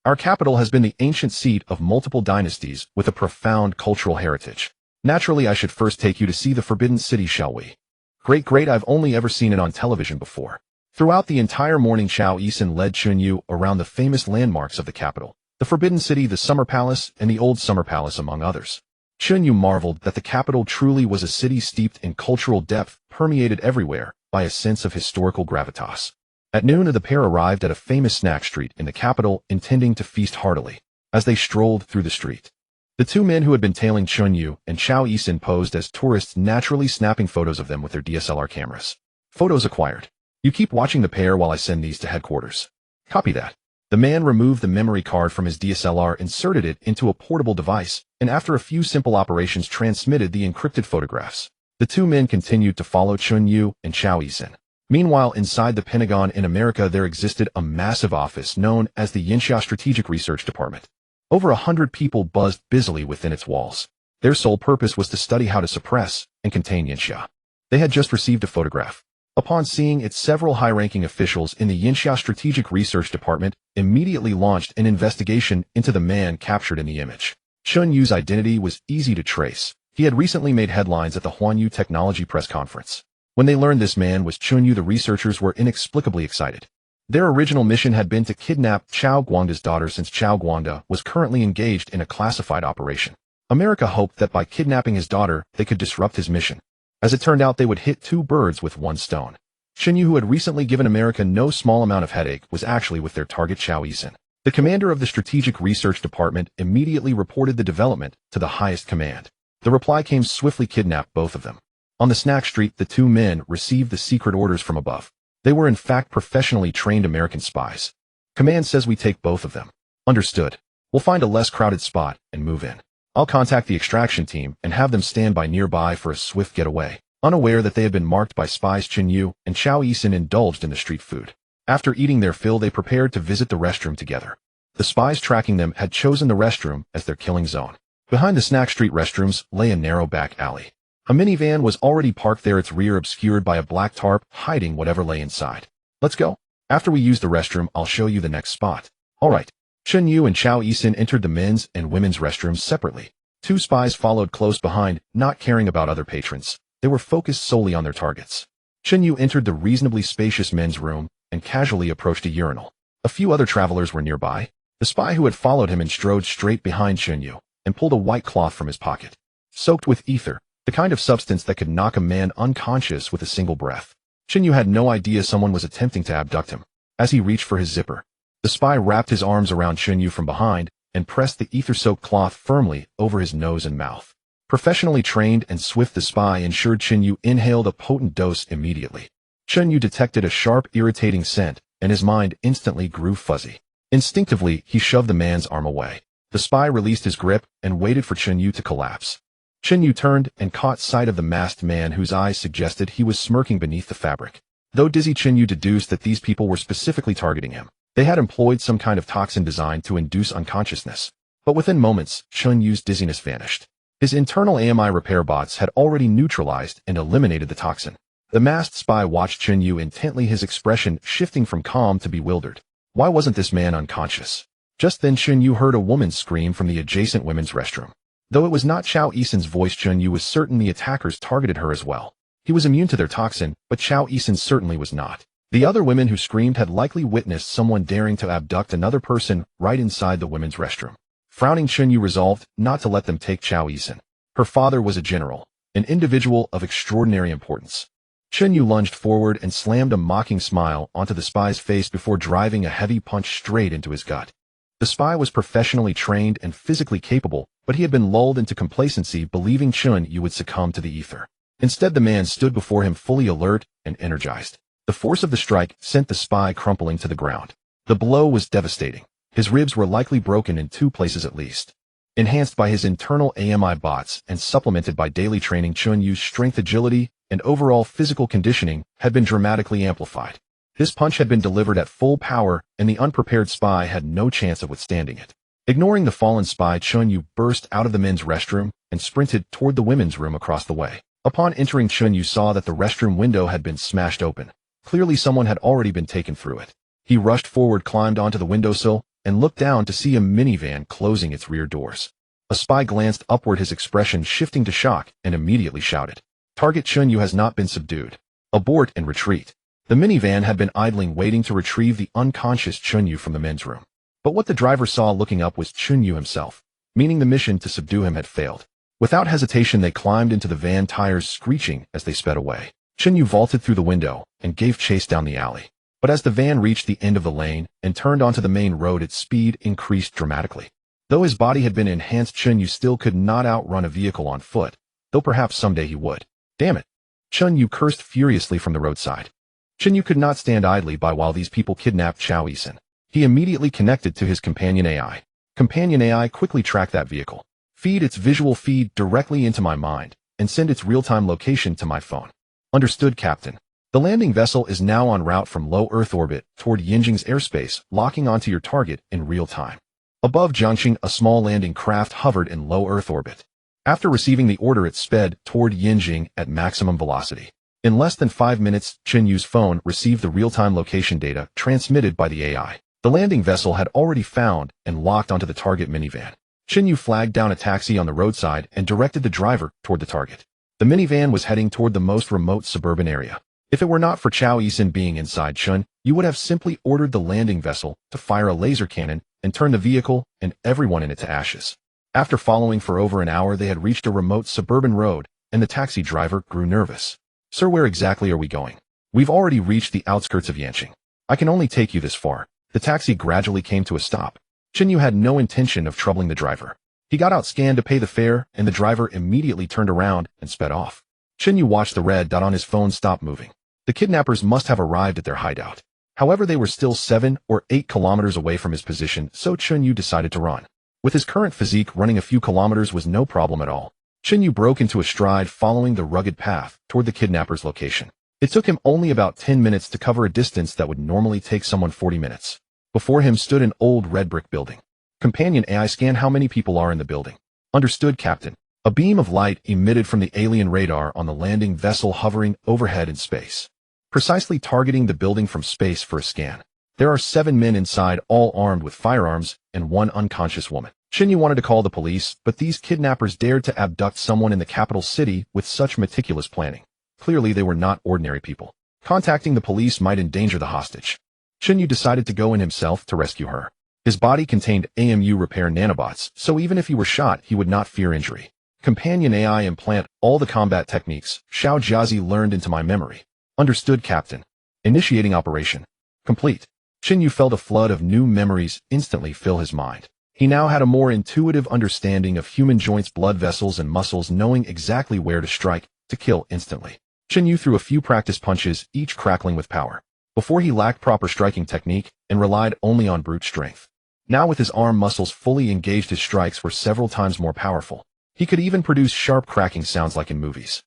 [SPEAKER 1] "Our capital has been the ancient seat of multiple dynasties with a profound cultural heritage. Naturally, I should first take you to see the Forbidden City, shall we?" Great, I've only ever seen it on television before." Throughout the entire morning, Chao Yisan led Chen Yu around the famous landmarks of the capital, the Forbidden City, the Summer Palace, and the Old Summer Palace, among others. Chen Yu marveled that the capital truly was a city steeped in cultural depth, permeated everywhere by a sense of historical gravitas. At noon, the pair arrived at a famous snack street in the capital, intending to feast heartily. As they strolled through the street, the 2 men who had been tailing Chen Yu and Chao Yisan posed as tourists, naturally snapping photos of them with their DSLR cameras. Photos acquired. You keep watching the pair while I send these to headquarters. Copy that. The man removed the memory card from his DSLR, inserted it into a portable device, and after a few simple operations transmitted the encrypted photographs. The 2 men continued to follow Chen Yu and Chao Yisan. Meanwhile, inside the Pentagon in America, there existed a massive office known as the Yinxia Strategic Research Department. Over 100 people buzzed busily within its walls. Their sole purpose was to study how to suppress and contain Yinxia. They had just received a photograph. Upon seeing it, several high-ranking officials in the Yinxia Strategic Research Department immediately launched an investigation into the man captured in the image. Chen Yu's identity was easy to trace. He had recently made headlines at the Huanyu Technology Press Conference. When they learned this man was Chen Yu, the researchers were inexplicably excited. Their original mission had been to kidnap Chao Guangda's daughter, since Chao Guangda was currently engaged in a classified operation. America hoped that by kidnapping his daughter, they could disrupt his mission. As it turned out, they would hit 2 birds with 1 stone. Chen Yu, who had recently given America no small amount of headache, was actually with their target, Chao Yisan. The commander of the Strategic Research Department immediately reported the development to the highest command. The reply came swiftly: kidnap both of them. On the snack street, the 2 men received the secret orders from above. They were in fact professionally trained American spies. Command says we take both of them. Understood. We'll find a less crowded spot and move in. I'll contact the extraction team and have them stand by nearby for a swift getaway. Unaware that they had been marked by spies, Chen Yu and Chao Yisan indulged in the street food. After eating their fill, they prepared to visit the restroom together. The spies tracking them had chosen the restroom as their killing zone. Behind the snack street restrooms lay a narrow back alley. A minivan was already parked there, its rear obscured by a black tarp, hiding whatever lay inside. Let's go. After we use the restroom, I'll show you the next spot. All right. Chen Yu and Chao Yisan entered the men's and women's restrooms separately. 2 spies followed close behind, not caring about other patrons. They were focused solely on their targets. Chen Yu entered the reasonably spacious men's room and casually approached a urinal. A few other travelers were nearby. The spy who had followed him and strode straight behind Chen Yu and pulled a white cloth from his pocket. Soaked with ether, the kind of substance that could knock a man unconscious with a single breath. Chen Yu had no idea someone was attempting to abduct him. As he reached for his zipper, the spy wrapped his arms around Chen Yu from behind and pressed the ether-soaked cloth firmly over his nose and mouth. Professionally trained and swift, the spy ensured Chen Yu inhaled a potent dose immediately. Chen Yu detected a sharp, irritating scent, and his mind instantly grew fuzzy. Instinctively, he shoved the man's arm away. The spy released his grip and waited for Chen Yu to collapse. Chen Yu turned and caught sight of the masked man whose eyes suggested he was smirking beneath the fabric. Though dizzy, Chen Yu deduced that these people were specifically targeting him. They had employed some kind of toxin designed to induce unconsciousness. But within moments, Chen Yu's dizziness vanished. His internal AMI repair bots had already neutralized and eliminated the toxin. The masked spy watched Chen Yu intently, his expression shifting from calm to bewildered. Why wasn't this man unconscious? Just then Chen Yu heard a woman scream from the adjacent women's restroom. Though it was not Chao Yisen's voice, Chen Yu was certain the attackers targeted her as well. He was immune to their toxin, but Chao Yisen certainly was not. The other women who screamed had likely witnessed someone daring to abduct another person right inside the women's restroom. Frowning, Chen Yu resolved not to let them take Chao Yisen. Her father was a general, an individual of extraordinary importance. Chen Yu lunged forward and slammed a mocking smile onto the spy's face before driving a heavy punch straight into his gut. The spy was professionally trained and physically capable, but he had been lulled into complacency, believing Chen Yu would succumb to the ether. Instead, the man stood before him fully alert and energized. The force of the strike sent the spy crumpling to the ground. The blow was devastating. His ribs were likely broken in 2 places at least. Enhanced by his internal AMI bots and supplemented by daily training, Chen Yu's strength, agility, and overall physical conditioning had been dramatically amplified. This punch had been delivered at full power, and the unprepared spy had no chance of withstanding it. Ignoring the fallen spy, Chen Yu burst out of the men's restroom and sprinted toward the women's room across the way. Upon entering, Chen Yu saw that the restroom window had been smashed open. Clearly someone had already been taken through it. He rushed forward, climbed onto the windowsill, and looked down to see a minivan closing its rear doors. A spy glanced upward, his expression shifting to shock, and immediately shouted, "Target Chen Yu has not been subdued. Abort and retreat." The minivan had been idling, waiting to retrieve the unconscious Chen Yu from the men's room. But what the driver saw looking up was Chen Yu himself, meaning the mission to subdue him had failed. Without hesitation, they climbed into the van, tires screeching as they sped away. Chen Yu vaulted through the window and gave chase down the alley. But as the van reached the end of the lane and turned onto the main road, its speed increased dramatically. Though his body had been enhanced, Chen Yu still could not outrun a vehicle on foot, though perhaps someday he would. Damn it! Chen Yu cursed furiously from the roadside. Chen Yu could not stand idly by while these people kidnapped Chao Yisen. He immediately connected to his companion AI. Companion AI, quickly track that vehicle. Feed its visual feed directly into my mind, and send its real-time location to my phone. Understood, Captain. The landing vessel is now en route from low Earth orbit toward Yinjing's airspace, locking onto your target in real time. Above Jiangxing, a small landing craft hovered in low Earth orbit. After receiving the order, it sped toward Yinjing at maximum velocity. In less than 5 minutes, Chen Yu's phone received the real-time location data transmitted by the AI. The landing vessel had already found and locked onto the target minivan. Chen Yu flagged down a taxi on the roadside and directed the driver toward the target. The minivan was heading toward the most remote suburban area. If it were not for Chao Yisen being inside, Chen Yu would have simply ordered the landing vessel to fire a laser cannon and turn the vehicle and everyone in it to ashes. After following for over an hour, they had reached a remote suburban road, and the taxi driver grew nervous. "Sir, where exactly are we going?" "We've already reached the outskirts of Yanqing. I can only take you this far." The taxi gradually came to a stop. Chen Yu had no intention of troubling the driver. He got out, scanned to pay the fare, and the driver immediately turned around and sped off. Chen Yu watched the red dot on his phone stop moving. The kidnappers must have arrived at their hideout. However, they were still 7 or 8 kilometers away from his position, so Chen Yu decided to run. With his current physique, running a few kilometers was no problem at all. Chen Yu broke into a stride, following the rugged path toward the kidnappers' location. It took him only about 10 minutes to cover a distance that would normally take someone 40 minutes. Before him stood an old red brick building. Companion AI, scan how many people are in the building. Understood, Captain. A beam of light emitted from the alien radar on the landing vessel hovering overhead in space, precisely targeting the building from space for a scan. There are 7 men inside, all armed with firearms, and 1 unconscious woman. Chen Yu wanted to call the police, but these kidnappers dared to abduct someone in the capital city with such meticulous planning. Clearly, they were not ordinary people. Contacting the police might endanger the hostage. Chen Yu decided to go in himself to rescue her. His body contained AMU repair nanobots, so even if he were shot, he would not fear injury. Companion AI, implant all the combat techniques Xiao Jiazi learned into my memory. Understood, Captain. Initiating operation. Complete. Chen Yu felt a flood of new memories instantly fill his mind. He now had a more intuitive understanding of human joints, blood vessels, and muscles, knowing exactly where to strike to kill instantly. Chen Yu threw a few practice punches, each crackling with power. Before, he lacked proper striking technique and relied only on brute strength. Now, with his arm muscles fully engaged, his strikes were several times more powerful. He could even produce sharp cracking sounds like in movies.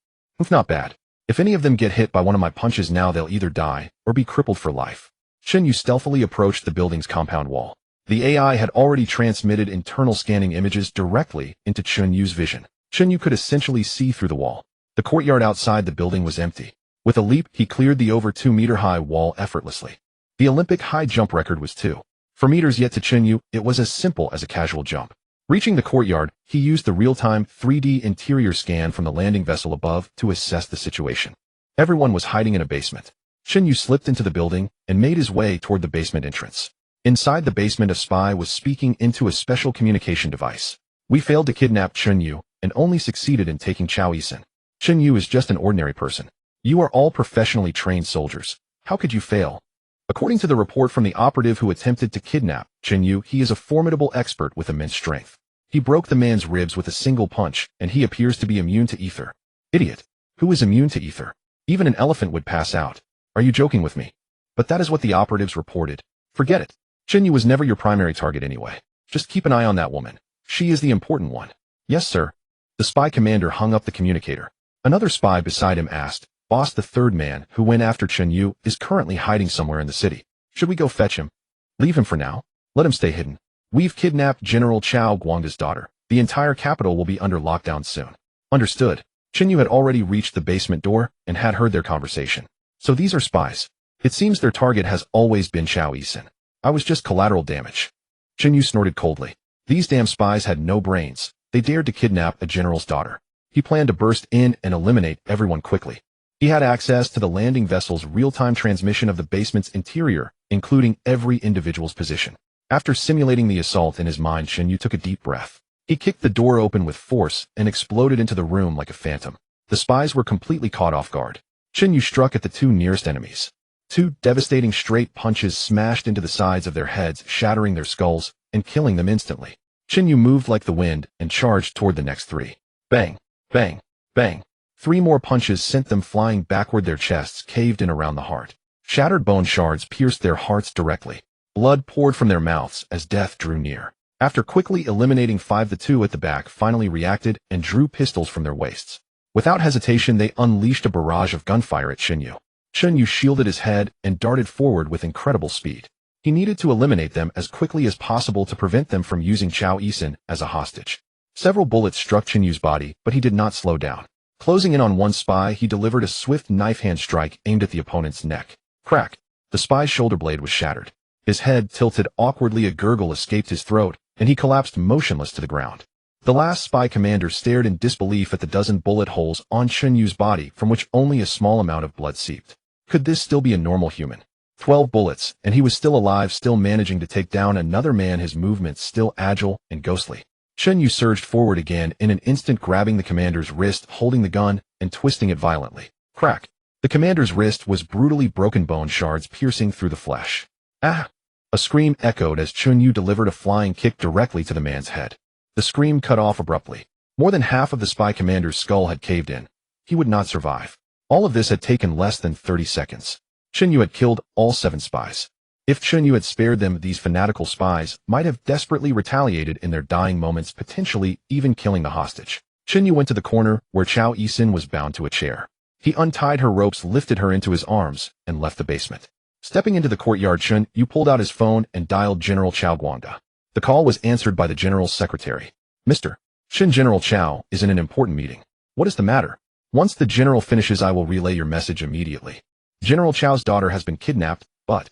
[SPEAKER 1] Not bad. If any of them get hit by one of my punches now, they'll either die or be crippled for life. Chen Yu stealthily approached the building's compound wall. The AI had already transmitted internal scanning images directly into Chen Yu's vision. Chen Yu could essentially see through the wall. The courtyard outside the building was empty. With a leap, he cleared the over 2-meter-high wall effortlessly. The Olympic high jump record was 2.4 meters, yet to Chen Yu, it was as simple as a casual jump. Reaching the courtyard, he used the real-time 3D interior scan from the landing vessel above to assess the situation. Everyone was hiding in a basement. Chen Yu slipped into the building and made his way toward the basement entrance. Inside the basement, a spy was speaking into a special communication device. "We failed to kidnap Chen Yu and only succeeded in taking Chao Yisan. Chen Yu is just an ordinary person. You are all professionally trained soldiers. How could you fail?" According to the report from the operative who attempted to kidnap Chen Yu, he is a formidable expert with immense strength. He broke the man's ribs with a single punch, and he appears to be immune to ether. Idiot. Who is immune to ether? Even an elephant would pass out. Are you joking with me? But that is what the operatives reported. Forget it. Chen Yu was never your primary target anyway. Just keep an eye on that woman. She is the important one. Yes, sir. The spy commander hung up the communicator. Another spy beside him asked, "Boss, the third man who went after Chen Yu is currently hiding somewhere in the city. Should we go fetch him? Leave him for now. Let him stay hidden. We've kidnapped General Chao Guangda's daughter. The entire capital will be under lockdown soon." Understood. Chen Yu had already reached the basement door and had heard their conversation. So these are spies. It seems their target has always been Chao Yisan. I was just collateral damage. Chen Yu snorted coldly. These damn spies had no brains. They dared to kidnap a general's daughter. He planned to burst in and eliminate everyone quickly. He had access to the landing vessel's real-time transmission of the basement's interior, including every individual's position. After simulating the assault in his mind, Chen Yu took a deep breath. He kicked the door open with force and exploded into the room like a phantom. The spies were completely caught off guard. Chen Yu struck at the two nearest enemies. 2 devastating straight punches smashed into the sides of their heads, shattering their skulls and killing them instantly. Chen Yu moved like the wind and charged toward the next 3. Bang, bang, bang. 3 more punches sent them flying backward, their chests caved in around the heart. Shattered bone shards pierced their hearts directly. Blood poured from their mouths as death drew near. After quickly eliminating 5, the 2 at the back finally reacted and drew pistols from their waists. Without hesitation, they unleashed a barrage of gunfire at Chen Yu. Chen Yu shielded his head and darted forward with incredible speed. He needed to eliminate them as quickly as possible to prevent them from using Chao Yisan as a hostage. Several bullets struck Chen Yu's body, but he did not slow down. Closing in on one spy, he delivered a swift knife-hand strike aimed at the opponent's neck. Crack! The spy's shoulder blade was shattered. His head tilted awkwardly, a gurgle escaped his throat, and he collapsed motionless to the ground. The last spy commander stared in disbelief at the dozen bullet holes on Chen Yu's body, from which only a small amount of blood seeped. Could this still be a normal human? 12 bullets, and he was still alive, still managing to take down another man, his movements still agile and ghostly. Chen Yu surged forward again in an instant, grabbing the commander's wrist, holding the gun, and twisting it violently. Crack! The commander's wrist was brutally broken, bone shards piercing through the flesh. Ah! A scream echoed as Chen Yu delivered a flying kick directly to the man's head. The scream cut off abruptly. More than half of the spy commander's skull had caved in. He would not survive. All of this had taken less than 30 seconds. Chen Yu had killed all 7 spies. If Chen Yu had spared them, these fanatical spies might have desperately retaliated in their dying moments, potentially even killing the hostage. Chen Yu went to the corner where Chao Yisan was bound to a chair. He untied her ropes, lifted her into his arms, and left the basement. Stepping into the courtyard, Chen Yu pulled out his phone and dialed General Chao Guangda. The call was answered by the general's secretary. "Mr. Chen, General Chao is in an important meeting. What is the matter? Once the general finishes, I will relay your message immediately. General Chao's daughter has been kidnapped, but..."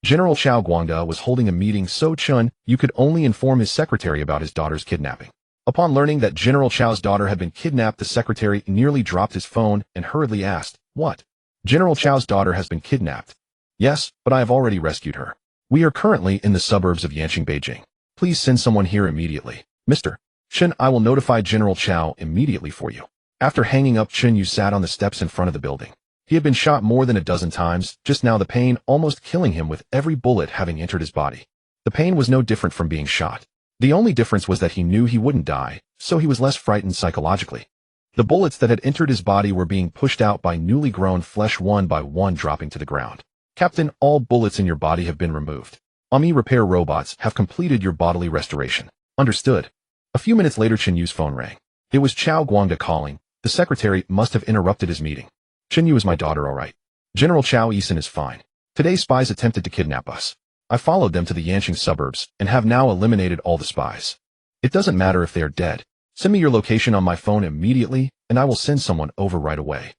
[SPEAKER 1] General Chao Guangda was holding a meeting, so Chen Yu could only inform his secretary about his daughter's kidnapping. Upon learning that General Chao's daughter had been kidnapped, the secretary nearly dropped his phone and hurriedly asked, "What? General Chao's daughter has been kidnapped?" "Yes, but I have already rescued her. We are currently in the suburbs of Yanqing, Beijing. Please send someone here immediately." "Mr. Chen, I will notify General Chao immediately for you." After hanging up, Chen Yu sat on the steps in front of the building. He had been shot more than a dozen times, just now the pain almost killing him with every bullet having entered his body. The pain was no different from being shot. The only difference was that he knew he wouldn't die, so he was less frightened psychologically. The bullets that had entered his body were being pushed out by newly grown flesh one by one, dropping to the ground. Captain, all bullets in your body have been removed. Ami repair robots have completed your bodily restoration. Understood. A few minutes later, Chen Yu's phone rang. It was Chao Guangda calling. The secretary must have interrupted his meeting. Chen Yu is my daughter, all right. General Chao Yisun is fine. Today spies attempted to kidnap us. I followed them to the Yanqing suburbs and have now eliminated all the spies. It doesn't matter if they are dead. Send me your location on my phone immediately, and I will send someone over right away.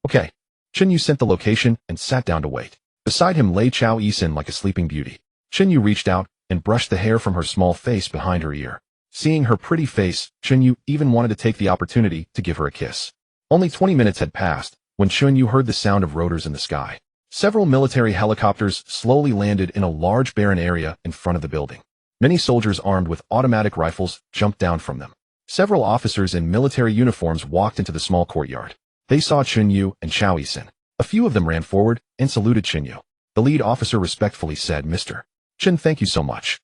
[SPEAKER 1] Okay. Chen Yu sent the location and sat down to wait. Beside him lay Chao Yisun like a sleeping beauty. Chen Yu reached out and brushed the hair from her small face behind her ear. Seeing her pretty face, Chen Yu even wanted to take the opportunity to give her a kiss. Only 20 minutes had passed when Chen Yu heard the sound of rotors in the sky. Several military helicopters slowly landed in a large barren area in front of the building. Many soldiers armed with automatic rifles jumped down from them. Several officers in military uniforms walked into the small courtyard. They saw Chen Yu and Chao Yisun. A few of them ran forward and saluted Chen Yu. The lead officer respectfully said, Mr. Chen, thank you so much.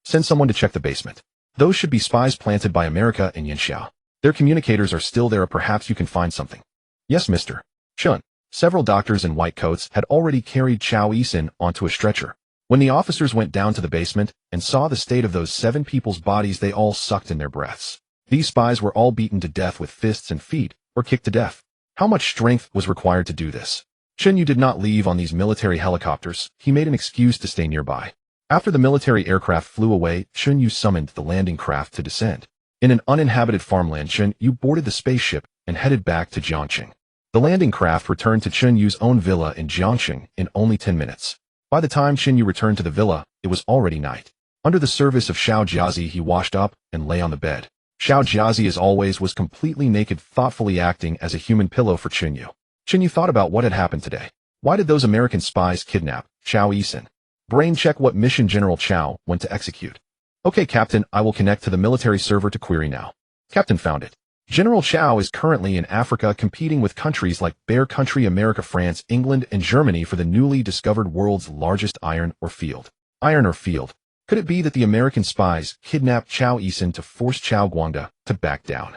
[SPEAKER 1] Send someone to check the basement. Those should be spies planted by America in Yanxia. Their communicators are still there, or perhaps you can find something. Yes, Mr. Chen. Several doctors in white coats had already carried Chao Yisun onto a stretcher. When the officers went down to the basement and saw the state of those 7 people's bodies, they all sucked in their breaths. These spies were all beaten to death with fists and feet, or kicked to death. How much strength was required to do this? Chen Yu did not leave on these military helicopters. He made an excuse to stay nearby. After the military aircraft flew away, Chen Yu summoned the landing craft to descend. In an uninhabited farmland, Chen Yu boarded the spaceship and headed back to Jiangxing. The landing craft returned to Chen Yu's own villa in Jiangxing in only 10 minutes. By the time Chen Yu returned to the villa, it was already night. Under the service of Xiao Jiazi, he washed up and lay on the bed. Xiao Jiazi, as always, was completely naked, thoughtfully acting as a human pillow for Chen Yu. Chen Yu thought about what had happened today. Why did those American spies kidnap Chao Yisun? Brain check what mission General Chao went to execute. Okay, Captain, I will connect to the military server to query now. Captain, found it. General Chao is currently in Africa competing with countries like Bear Country, America, France, England, and Germany for the newly discovered world's largest iron ore field. Iron ore field. Could it be that the American spies kidnapped Chao Yisun to force Chao Guangda to back down?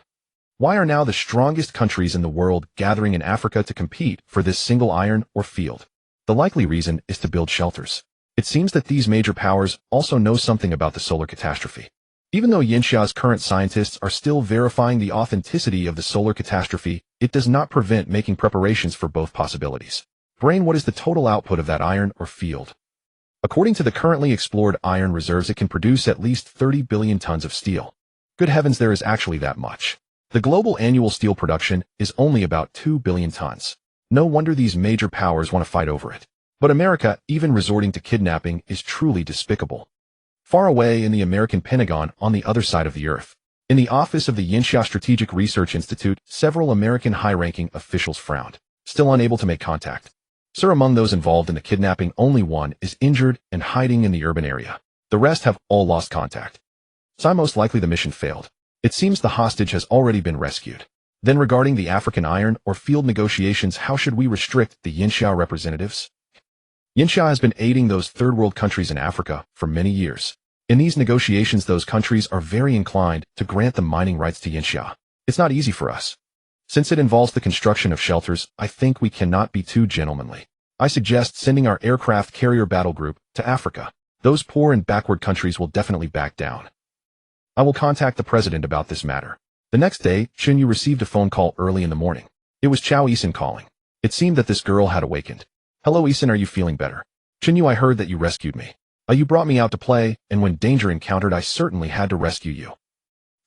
[SPEAKER 1] Why are now the strongest countries in the world gathering in Africa to compete for this single iron ore field? The likely reason is to build shelters. It seems that these major powers also know something about the solar catastrophe. Even though Yanxia's current scientists are still verifying the authenticity of the solar catastrophe, it does not prevent making preparations for both possibilities. Brain, what is the total output of that iron ore field? According to the currently explored iron reserves, it can produce at least 30 billion tons of steel. Good heavens, there is actually that much. The global annual steel production is only about 2 billion tons. No wonder these major powers want to fight over it. But America, even resorting to kidnapping, is truly despicable. Far away in the American Pentagon, on the other side of the earth, in the office of the Yanxia Strategic Research Institute, several American high-ranking officials frowned, still unable to make contact. Sir, among those involved in the kidnapping, only one is injured and hiding in the urban area. The rest have all lost contact. So most likely the mission failed. It seems the hostage has already been rescued. Then regarding the African iron ore field negotiations, how should we restrict the Yanxia representatives? Yanxia has been aiding those third-world countries in Africa for many years. In these negotiations, those countries are very inclined to grant the mining rights to Yanxia. It's not easy for us. Since it involves the construction of shelters, I think we cannot be too gentlemanly. I suggest sending our aircraft carrier battle group to Africa. Those poor and backward countries will definitely back down. I will contact the president about this matter. The next day, Chen Yu received a phone call early in the morning. It was Chao Yisun calling. It seemed that this girl had awakened. Hello, Yisun, are you feeling better? Chen Yu, I heard that you rescued me. You brought me out to play, and when danger encountered, I certainly had to rescue you.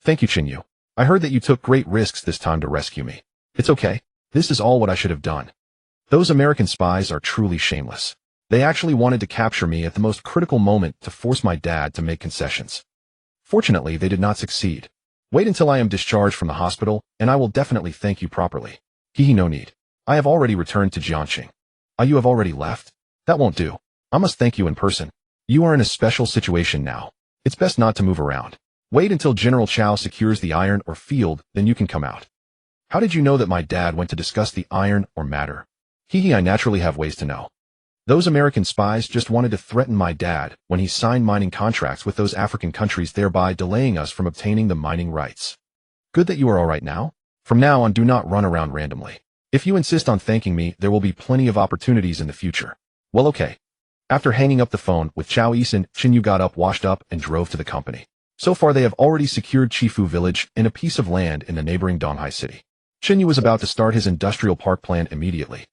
[SPEAKER 1] Thank you, Chen Yu. I heard that you took great risks this time to rescue me. It's okay. This is all what I should have done. Those American spies are truly shameless. They actually wanted to capture me at the most critical moment to force my dad to make concessions. Fortunately, they did not succeed. Wait until I am discharged from the hospital, and I will definitely thank you properly. No need. I have already returned to Jiangxing. You have already left? That won't do. I must thank you in person. You are in a special situation now. It's best not to move around. Wait until General Chao secures the iron ore field, then you can come out. How did you know that my dad went to discuss the iron ore matter? I naturally have ways to know. Those American spies just wanted to threaten my dad when he signed mining contracts with those African countries, thereby delaying us from obtaining the mining rights. Good that you are all right now. From now on, do not run around randomly. If you insist on thanking me, there will be plenty of opportunities in the future. Well, okay. After hanging up the phone with Chao Isan, Chen Yu got up, washed up, and drove to the company. So far, they have already secured Chifu village and a piece of land in the neighboring Donghai city. Chen Yu was about to start his industrial park plan immediately.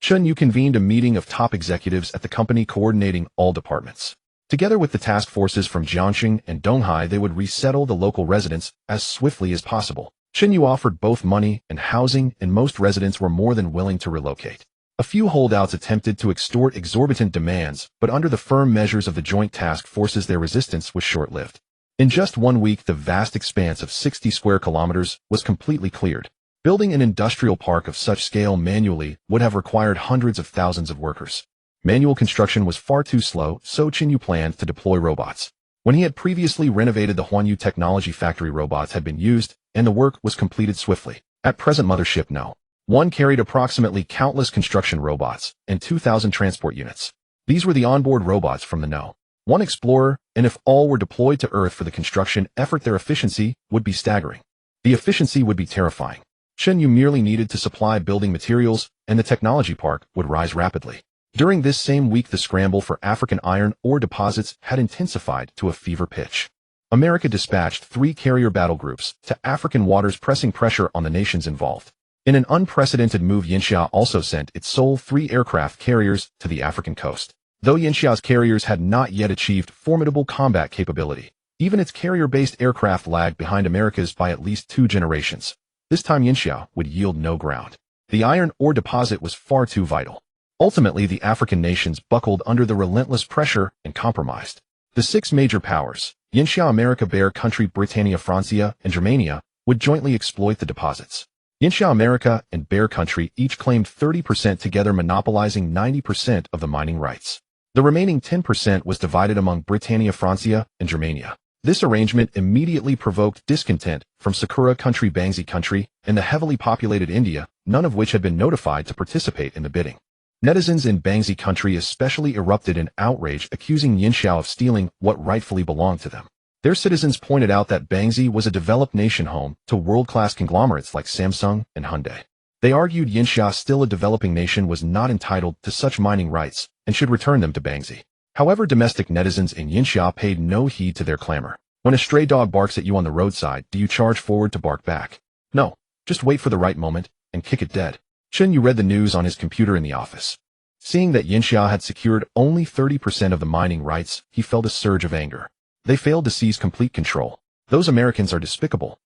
[SPEAKER 1] Chen Yu convened a meeting of top executives at the company coordinating all departments. Together with the task forces from Jiangxing and Donghai, they would resettle the local residents as swiftly as possible. Chen Yu offered both money and housing, and most residents were more than willing to relocate. A few holdouts attempted to extort exorbitant demands, but under the firm measures of the joint task forces, their resistance was short-lived. In just 1 week, the vast expanse of 60 square kilometers was completely cleared. Building an industrial park of such scale manually would have required hundreds of thousands of workers. Manual construction was far too slow, so Chen Yu planned to deploy robots. When he had previously renovated the Huanyu Technology Factory, robots had been used, and the work was completed swiftly. At present, Mothership No. 1 carried approximately countless construction robots and 2,000 transport units. These were the onboard robots from the No. 1 Explorer, and if all were deployed to Earth for the construction effort, their efficiency would be staggering. The efficiency would be terrifying. Chen Yu merely needed to supply building materials, and the technology park would rise rapidly. During this same week, the scramble for African iron ore deposits had intensified to a fever pitch. America dispatched 3 carrier battle groups to African waters, pressing pressure on the nations involved. In an unprecedented move, Yinxia also sent its sole 3 aircraft carriers to the African coast. Though Yinxia's carriers had not yet achieved formidable combat capability, even its carrier-based aircraft lagged behind America's by at least 2 generations. This time Yinxia would yield no ground. The iron ore deposit was far too vital. Ultimately, the African nations buckled under the relentless pressure and compromised. The 6 major powers, Yinxia, America, Bear Country, Britannia, Francia, and Germania, would jointly exploit the deposits. Yinxia, America, and Bear Country each claimed 30%, together monopolizing 90% of the mining rights. The remaining 10% was divided among Britannia, Francia, and Germania. This arrangement immediately provoked discontent from Sakura Country, Bangsi Country, and the heavily populated India, none of which had been notified to participate in the bidding. Netizens in Bangsi Country especially erupted in outrage, accusing Yinxia of stealing what rightfully belonged to them. Their citizens pointed out that Bangsi was a developed nation home to world-class conglomerates like Samsung and Hyundai. They argued Yinxia, still a developing nation, was not entitled to such mining rights and should return them to Bangsi. However, domestic netizens in Yinxia paid no heed to their clamor. When a stray dog barks at you on the roadside, do you charge forward to bark back? No, just wait for the right moment and kick it dead. Chen Yu read the news on his computer in the office. Seeing that Yinxia had secured only 30% of the mining rights, he felt a surge of anger. They failed to seize complete control. Those Americans are despicable.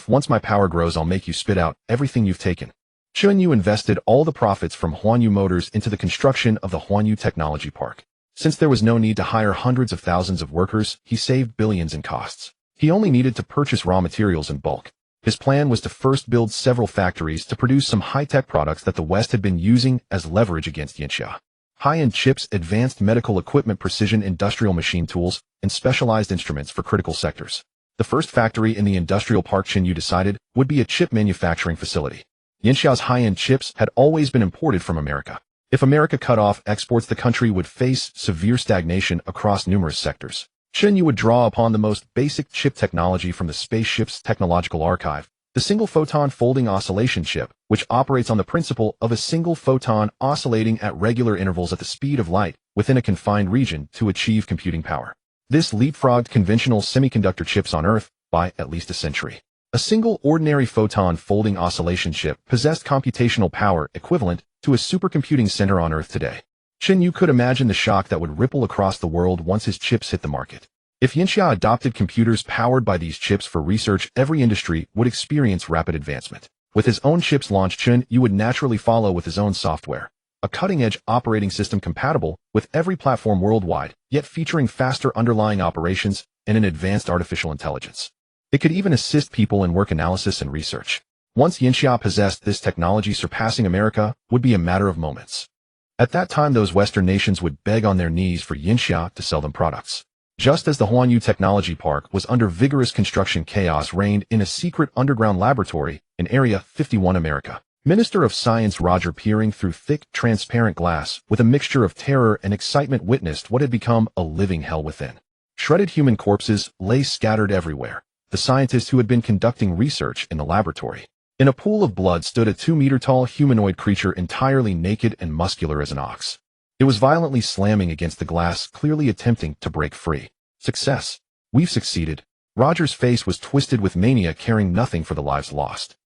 [SPEAKER 1] Once my power grows, I'll make you spit out everything you've taken. Chen Yu invested all the profits from Huanyu Motors into the construction of the Huanyu Technology Park. Since there was no need to hire hundreds of thousands of workers, he saved billions in costs. He only needed to purchase raw materials in bulk. His plan was to first build several factories to produce some high-tech products that the West had been using as leverage against Yinxia. High-end chips, advanced medical equipment, precision industrial machine tools, and specialized instruments for critical sectors. The first factory in the industrial park, Chen Yu decided, would be a chip manufacturing facility. Yinxia's high-end chips had always been imported from America. If America cut off exports, the country would face severe stagnation across numerous sectors. Chen Yu would draw upon the most basic chip technology from the Spaceship's technological archive, the single-photon folding oscillation chip, which operates on the principle of a single photon oscillating at regular intervals at the speed of light within a confined region to achieve computing power. This leapfrogged conventional semiconductor chips on Earth by at least a century. A single ordinary photon folding oscillation chip possessed computational power equivalent to a supercomputing center on Earth today. Chen Yu could imagine the shock that would ripple across the world once his chips hit the market. If Yinxia adopted computers powered by these chips for research, every industry would experience rapid advancement. With his own chips launched, Chen Yu would naturally follow with his own software, a cutting-edge operating system compatible with every platform worldwide, yet featuring faster underlying operations and an advanced artificial intelligence. It could even assist people in work analysis and research. Once Yinxia possessed this technology, surpassing America would be a matter of moments. At that time, those Western nations would beg on their knees for Yinxia to sell them products. Just as the Huanyu Technology Park was under vigorous construction, chaos reigned in a secret underground laboratory in Area 51 America. Minister of Science Roger, peering through thick, transparent glass, with a mixture of terror and excitement, witnessed what had become a living hell within. Shredded human corpses lay scattered everywhere. The scientist who had been conducting research in the laboratory. In a pool of blood stood a 2-meter-tall humanoid creature, entirely naked and muscular as an ox. It was violently slamming against the glass, clearly attempting to break free. Success. We've succeeded. Roger's face was twisted with mania, caring nothing for the lives lost.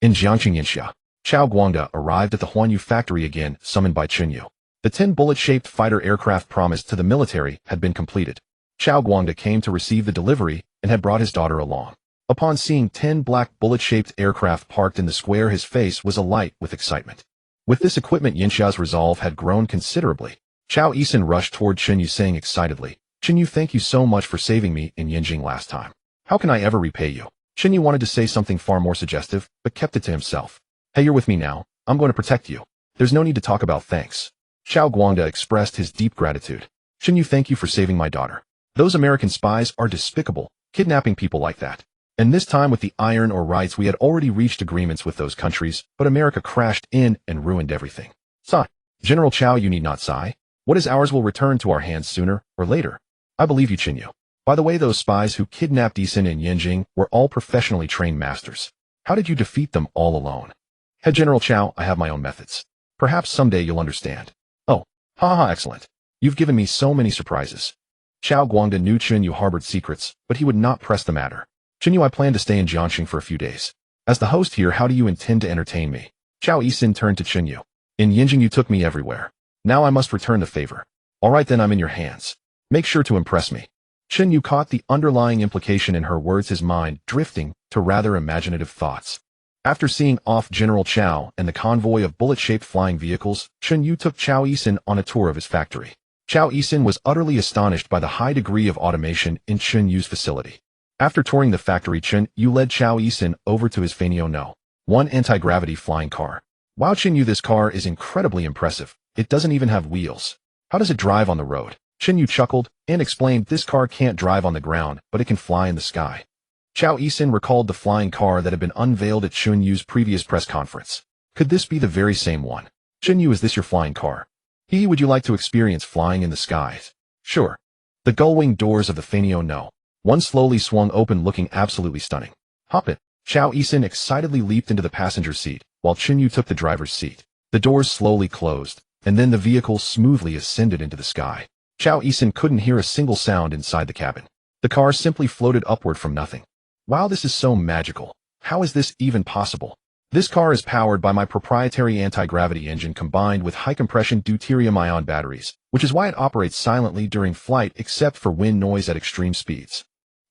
[SPEAKER 1] In Jiangxing Yinxia, Chao Guangda arrived at the Huan Yu factory again, summoned by Chen Yu. The 10 bullet-shaped fighter aircraft promised to the military had been completed. Chao Guangda came to receive the delivery and had brought his daughter along. Upon seeing 10 black bullet-shaped aircraft parked in the square, his face was alight with excitement. With this equipment, Yinxia's resolve had grown considerably. Chao Yisin rushed toward Chen Yu, saying excitedly, "Chen Yu, thank you so much for saving me in Yinjing last time. How can I ever repay you?" Chen Yu wanted to say something far more suggestive, but kept it to himself. "Hey, you're with me now. I'm going to protect you. There's no need to talk about thanks." Chao Guangda expressed his deep gratitude. "Chen Yu, thank you for saving my daughter. Those American spies are despicable, kidnapping people like that. And this time with the Iron Ore rights, we had already reached agreements with those countries, but America crashed in and ruined everything. Sigh. General Chao, you need not sigh. What is ours will return to our hands sooner or later. I believe you, Chen Yu. By the way, those spies who kidnapped Yisin and Yinjing were all professionally trained masters. How did you defeat them all alone?" "Head General Chao, I have my own methods. Perhaps someday you'll understand." "Oh, haha, excellent. You've given me so many surprises." Chao Guangda knew Chen Yu harbored secrets, but he would not press the matter. "Chen Yu, I plan to stay in Jiangxing for a few days. As the host here, how do you intend to entertain me?" Chao Yisin turned to Chen Yu. "In Yinjing you took me everywhere. Now I must return the favor." "All right then, I'm in your hands. Make sure to impress me." Chen Yu caught the underlying implication in her words, his mind drifting to rather imaginative thoughts. After seeing off General Chao and the convoy of bullet-shaped flying vehicles, Chen Yu took Chao Yisin on a tour of his factory. Chao Yisin was utterly astonished by the high degree of automation in Chen Yu's facility. After touring the factory, Chen Yu led Chao Yisin over to his Fanio No. 1 anti-gravity flying car. "Wow, Chen Yu, this car is incredibly impressive. It doesn't even have wheels. How does it drive on the road?" Chen Yu chuckled and explained, "This car can't drive on the ground, but it can fly in the sky." Chao Yisin recalled the flying car that had been unveiled at Chen Yu's previous press conference. Could this be the very same one? "Chen Yu, is this your flying car? Would you like to experience flying in the skies?" "Sure." The gull-wing doors of the Fanio No. 1 slowly swung open, looking absolutely stunning. "Hop it." Chao Yisin excitedly leaped into the passenger seat, while Chen Yu took the driver's seat. The doors slowly closed, and then the vehicle smoothly ascended into the sky. Chao Yisin couldn't hear a single sound inside the cabin. The car simply floated upward from nothing. "Wow, this is so magical. How is this even possible? This car is powered by my proprietary anti-gravity engine combined with high-compression deuterium-ion batteries, which is why it operates silently during flight except for wind noise at extreme speeds."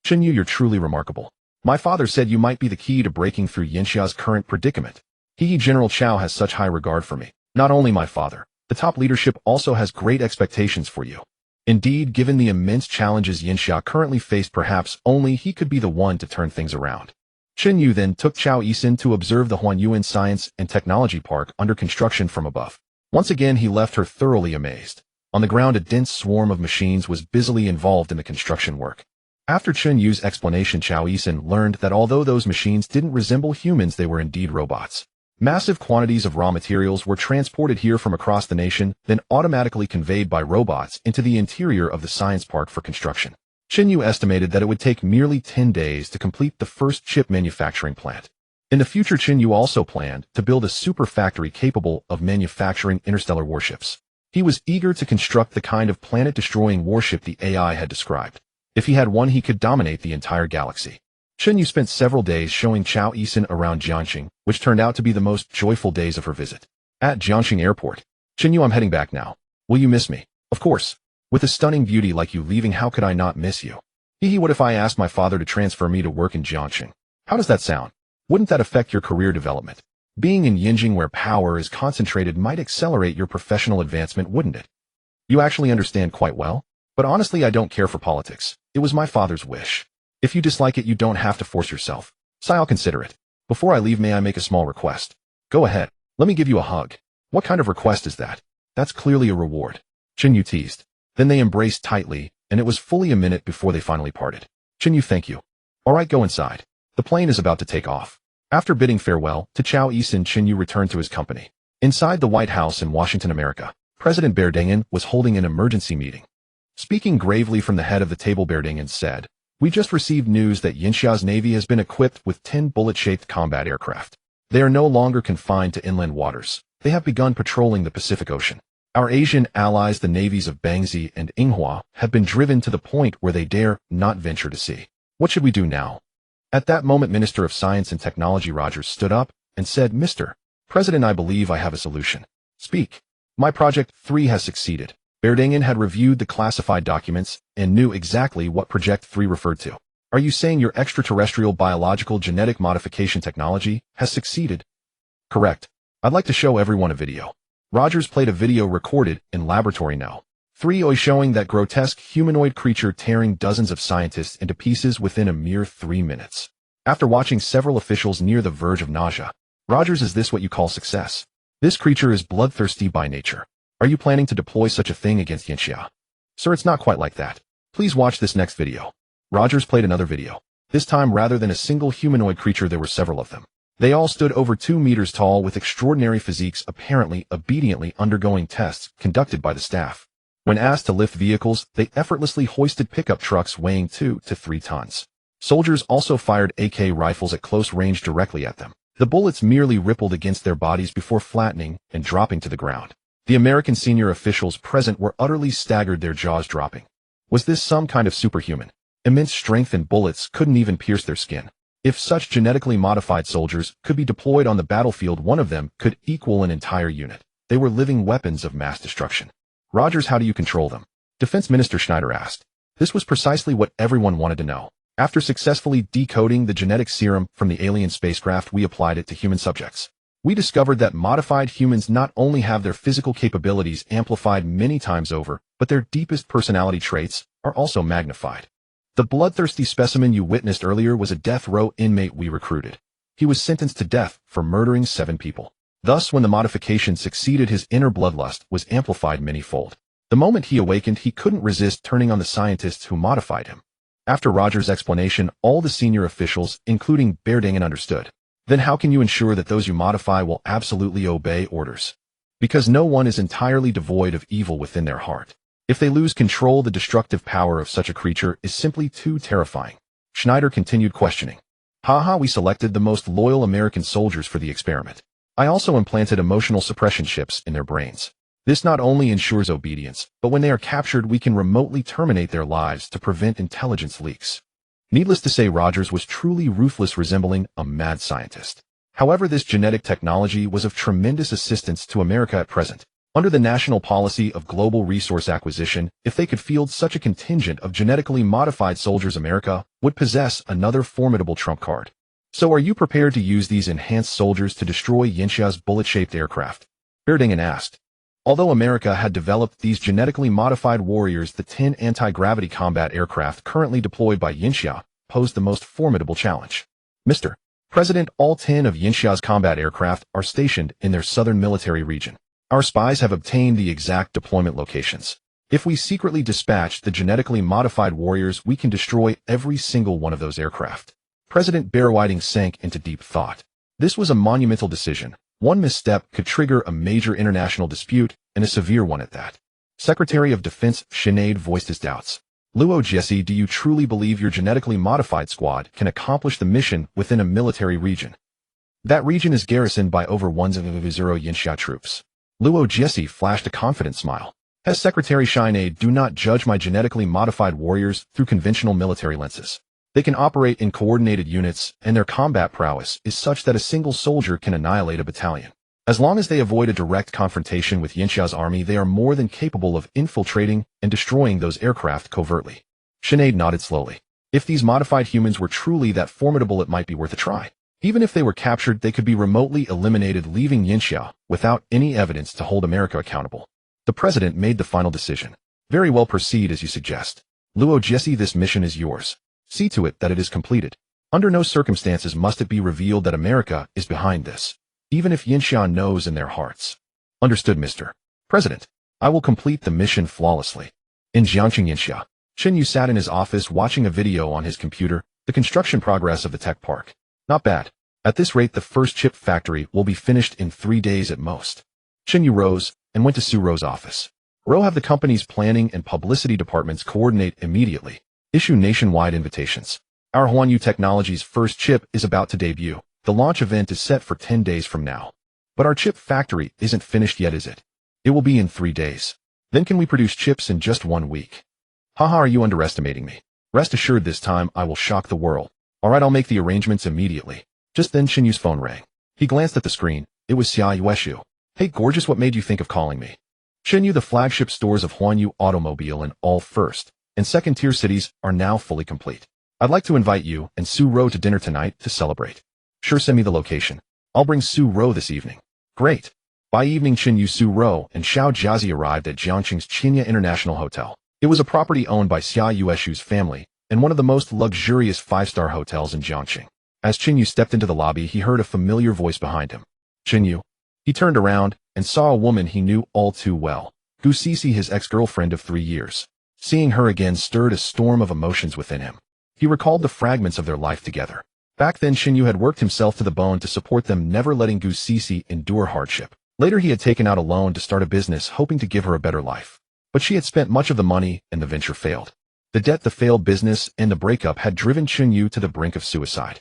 [SPEAKER 1] "Chen Yu, you're truly remarkable. My father said you might be the key to breaking through Yinxia's current predicament. General Chao has such high regard for me. Not only my father, the top leadership also has great expectations for you. Indeed, given the immense challenges Yinxia currently faced, perhaps only he could be the one to turn things around." Chen Yu then took Chao Yisin to observe the Huanyuan Science and Technology Park under construction from above. Once again, he left her thoroughly amazed. On the ground, a dense swarm of machines was busily involved in the construction work. After Chen Yu's explanation, Chao Yisin learned that although those machines didn't resemble humans, they were indeed robots. Massive quantities of raw materials were transported here from across the nation, then automatically conveyed by robots into the interior of the science park for construction. Chen Yu estimated that it would take merely 10 days to complete the first chip manufacturing plant. In the future, Chen Yu also planned to build a super factory capable of manufacturing interstellar warships. He was eager to construct the kind of planet-destroying warship the AI had described. If he had one, he could dominate the entire galaxy. Chen Yu spent several days showing Chao Yisin around Jiangxing, which turned out to be the most joyful days of her visit. At Jiangxing Airport. "Chen Yu, I'm heading back now. Will you miss me?" "Of course. With a stunning beauty like you leaving, how could I not miss you?" What if I asked my father to transfer me to work in Jiangxing? How does that sound? Wouldn't that affect your career development? Being in Yinjing, where power is concentrated, might accelerate your professional advancement, wouldn't it?" "You actually understand quite well. But honestly, I don't care for politics. It was my father's wish. If you dislike it, you don't have to force yourself. So I'll consider it. Before I leave, may I make a small request?" "Go ahead. Let me give you a hug." "What kind of request is that?" "That's clearly a reward." Chen Yu teased. Then they embraced tightly, and it was fully a minute before they finally parted. "Chen Yu, thank you. All right, go inside. The plane is about to take off." After bidding farewell to Chao Yi-sin, Chen Yu returned to his company. Inside the White House in Washington, America, President Berdingen was holding an emergency meeting. Speaking gravely from the head of the table, Berdingen said, "We just received news that Yinxia's navy has been equipped with 10 bullet-shaped combat aircraft. They are no longer confined to inland waters. They have begun patrolling the Pacific Ocean. Our Asian allies, the navies of Bangzi and Inghua, have been driven to the point where they dare not venture to sea. What should we do now?" At that moment, Minister of Science and Technology Rogers stood up and said, "Mr. President, I believe I have a solution." "Speak." "My Project 3 has succeeded." Berdingen had reviewed the classified documents and knew exactly what Project 3 referred to. "Are you saying your extraterrestrial biological genetic modification technology has succeeded?" "Correct. I'd like to show everyone a video." Rogers played a video recorded in Laboratory No. 3 showing that grotesque humanoid creature tearing dozens of scientists into pieces within a mere 3 minutes. After watching several officials near the verge of nausea, Rogers, "Is this what you call success? This creature is bloodthirsty by nature. Are you planning to deploy such a thing against Yinxia?" "Sir, it's not quite like that. Please watch this next video." Rogers played another video. This time, rather than a single humanoid creature, there were several of them. They all stood over 2 meters tall with extraordinary physiques, apparently obediently undergoing tests conducted by the staff. When asked to lift vehicles, they effortlessly hoisted pickup trucks weighing 2 to 3 tons. Soldiers also fired AK rifles at close range directly at them. The bullets merely rippled against their bodies before flattening and dropping to the ground. The American senior officials present were utterly staggered, their jaws dropping. Was this some kind of superhuman? Immense strength, and bullets couldn't even pierce their skin. If such genetically modified soldiers could be deployed on the battlefield, one of them could equal an entire unit. They were living weapons of mass destruction. "Rogers, how do you control them?" Defense Minister Schneider asked. This was precisely what everyone wanted to know. "After successfully decoding the genetic serum from the alien spacecraft, we applied it to human subjects. We discovered that modified humans not only have their physical capabilities amplified many times over, but their deepest personality traits are also magnified. The bloodthirsty specimen you witnessed earlier was a death row inmate we recruited. He was sentenced to death for murdering 7 people. Thus, when the modification succeeded, his inner bloodlust was amplified many-fold. The moment he awakened, he couldn't resist turning on the scientists who modified him." After Rogers' explanation, all the senior officials, including Berdingen, understood. "Then how can you ensure that those you modify will absolutely obey orders?" "Because no one is entirely devoid of evil within their heart. If they lose control, the destructive power of such a creature is simply too terrifying." Schneider continued questioning. "Haha, we selected the most loyal American soldiers for the experiment. I also implanted emotional suppression chips in their brains. This not only ensures obedience, but when they are captured, we can remotely terminate their lives to prevent intelligence leaks." Needless to say, Rogers was truly ruthless, resembling a mad scientist. However, this genetic technology was of tremendous assistance to America at present. Under the national policy of global resource acquisition, if they could field such a contingent of genetically modified soldiers, America would possess another formidable trump card. "So are you prepared to use these enhanced soldiers to destroy Yinxia's bullet-shaped aircraft?" Berdingen asked. Although America had developed these genetically modified warriors, the 10 anti-gravity combat aircraft currently deployed by Yinxia posed the most formidable challenge. "Mr. President, all 10 of Yinxia's combat aircraft are stationed in their southern military region. Our spies have obtained the exact deployment locations. If we secretly dispatch the genetically modified warriors, we can destroy every single one of those aircraft." President Berdingen sank into deep thought. This was a monumental decision. One misstep could trigger a major international dispute, and a severe one at that. Secretary of Defense Sinead voiced his doubts. "Luo Jesse, do you truly believe your genetically modified squad can accomplish the mission within a military region? That region is garrisoned by over 1,000 Yinxia troops." Luo Jesse flashed a confident smile. "As Secretary Sinead, do not judge my genetically modified warriors through conventional military lenses. They can operate in coordinated units, and their combat prowess is such that a single soldier can annihilate a battalion. As long as they avoid a direct confrontation with Yinxia's army, they are more than capable of infiltrating and destroying those aircraft covertly." Sinead nodded slowly. If these modified humans were truly that formidable, it might be worth a try. Even if they were captured, they could be remotely eliminated, leaving Yinxia without any evidence to hold America accountable. The president made the final decision. "Very well, proceed as you suggest. Luo Jesse, this mission is yours. See to it that it is completed. Under no circumstances must it be revealed that America is behind this, even if Yinxia knows in their hearts." "Understood, Mr. President. I will complete the mission flawlessly." In Jiangxing, Yinxia, Chen Yu sat in his office watching a video on his computer, the construction progress of the tech park. "Not bad. At this rate, the first chip factory will be finished in 3 days at most. Chen Yu rose and went to Su Ro's office. Have the company's planning and publicity departments coordinate immediately. Issue nationwide invitations. Our Huan Yu Technology's first chip is about to debut. The launch event is set for 10 days from now. But our chip factory isn't finished yet, is it? It will be in 3 days. Then can we produce chips in just 1 week? Haha, are you underestimating me? Rest assured, this time I will shock the world. Alright, I'll make the arrangements immediately. Just then Chen Yu's phone rang. He glanced at the screen. It was Xia Yueshu. Hey gorgeous, what made you think of calling me? Chen Yu, the flagship stores of Huan Yu Automobile in all first and second tier cities are now fully complete. I'd like to invite you and Su Ro to dinner tonight to celebrate. Sure, send me the location. I'll bring Su Ro this evening. Great. By evening, Chen Yu, Su Ro, and Xiao Jiazi arrived at Jiangqing's Qinya International Hotel. It was a property owned by Xia Yueshu's family and one of the most luxurious 5-star hotels in Jiangqing. As Chen Yu stepped into the lobby, he heard a familiar voice behind him. Chen Yu. He turned around and saw a woman he knew all too well, Gu Cece, his ex-girlfriend of 3 years. Seeing her again stirred a storm of emotions within him. He recalled the fragments of their life together. Back then, Chen Yu had worked himself to the bone to support them, never letting Gu Cece endure hardship. Later, he had taken out a loan to start a business, hoping to give her a better life. But she had spent much of the money, and the venture failed. The debt, the failed business, and the breakup had driven Chen Yu to the brink of suicide.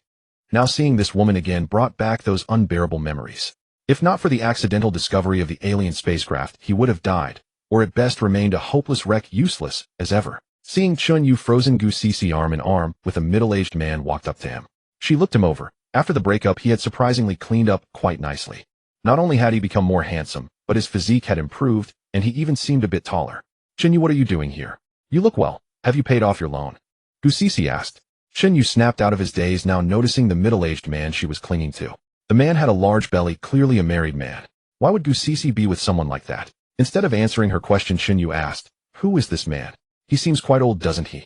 [SPEAKER 1] Now seeing this woman again brought back those unbearable memories. If not for the accidental discovery of the alien spacecraft, he would have died, or at best remained a hopeless wreck, useless as ever. Seeing Chen Yu frozen, Gu Cece arm in arm with a middle-aged man walked up to him. She looked him over. After the breakup, he had surprisingly cleaned up quite nicely. Not only had he become more handsome, but his physique had improved, and he even seemed a bit taller. Chen Yu, what are you doing here? You look well. Have you paid off your loan? Gu Cece asked. Chen Yu snapped out of his daze, now noticing the middle-aged man she was clinging to. The man had a large belly, clearly a married man. Why would Gu Cece be with someone like that? Instead of answering her question, Chen Yu asked, who is this man? He seems quite old, doesn't he?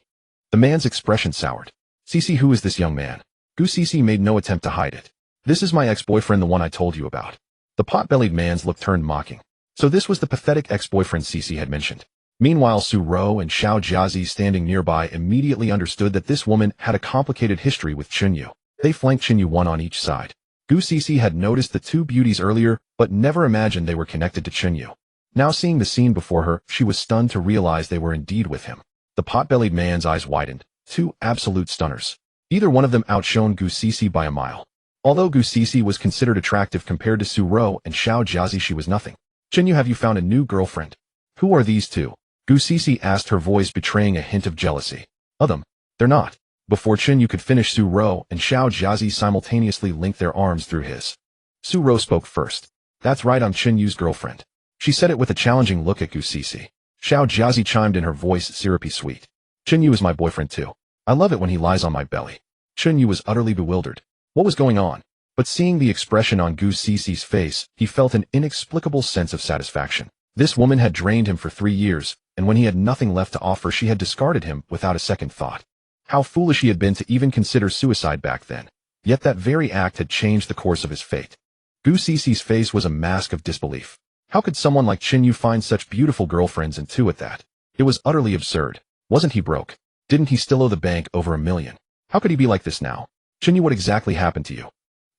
[SPEAKER 1] The man's expression soured. Cece, who is this young man? Gu Cece made no attempt to hide it. This is my ex-boyfriend, the one I told you about. The pot-bellied man's look turned mocking. So this was the pathetic ex-boyfriend Cece had mentioned. Meanwhile, Su Ro and Xiao Jiazi, standing nearby, immediately understood that this woman had a complicated history with Chen Yu. They flanked Chen Yu, one on each side. Gu Cece had noticed the two beauties earlier, but never imagined they were connected to Chen Yu. Now seeing the scene before her, she was stunned to realize they were indeed with him. The pot-bellied man's eyes widened. Two absolute stunners. Either one of them outshone Gu Cece by a mile. Although Gu Cece was considered attractive compared to Su Ro and Xiao Jiazi, she was nothing. Chen Yu, have you found a new girlfriend? Who are these two? Gu Cece asked, her voice betraying a hint of jealousy. Them. They're not. Before Chen Yu could finish, Su Ro and Xiao Jiazi simultaneously linked their arms through his. Su Ro spoke first. That's right, I'm Chen Yu's girlfriend. She said it with a challenging look at Gu Cece. Xiao Jiazi chimed in, her voice syrupy sweet. Chen Yu is my boyfriend too. I love it when he lies on my belly. Chen Yu was utterly bewildered. What was going on? But seeing the expression on Gu Cece's face, he felt an inexplicable sense of satisfaction. This woman had drained him for 3 years, and when he had nothing left to offer, she had discarded him without a second thought. How foolish he had been to even consider suicide back then. Yet that very act had changed the course of his fate. Gu Cece's face was a mask of disbelief. How could someone like Chen Yu find such beautiful girlfriends, and two at that? It was utterly absurd. Wasn't he broke? Didn't he still owe the bank over $1 million? How could he be like this now? Chen Yu, what exactly happened to you?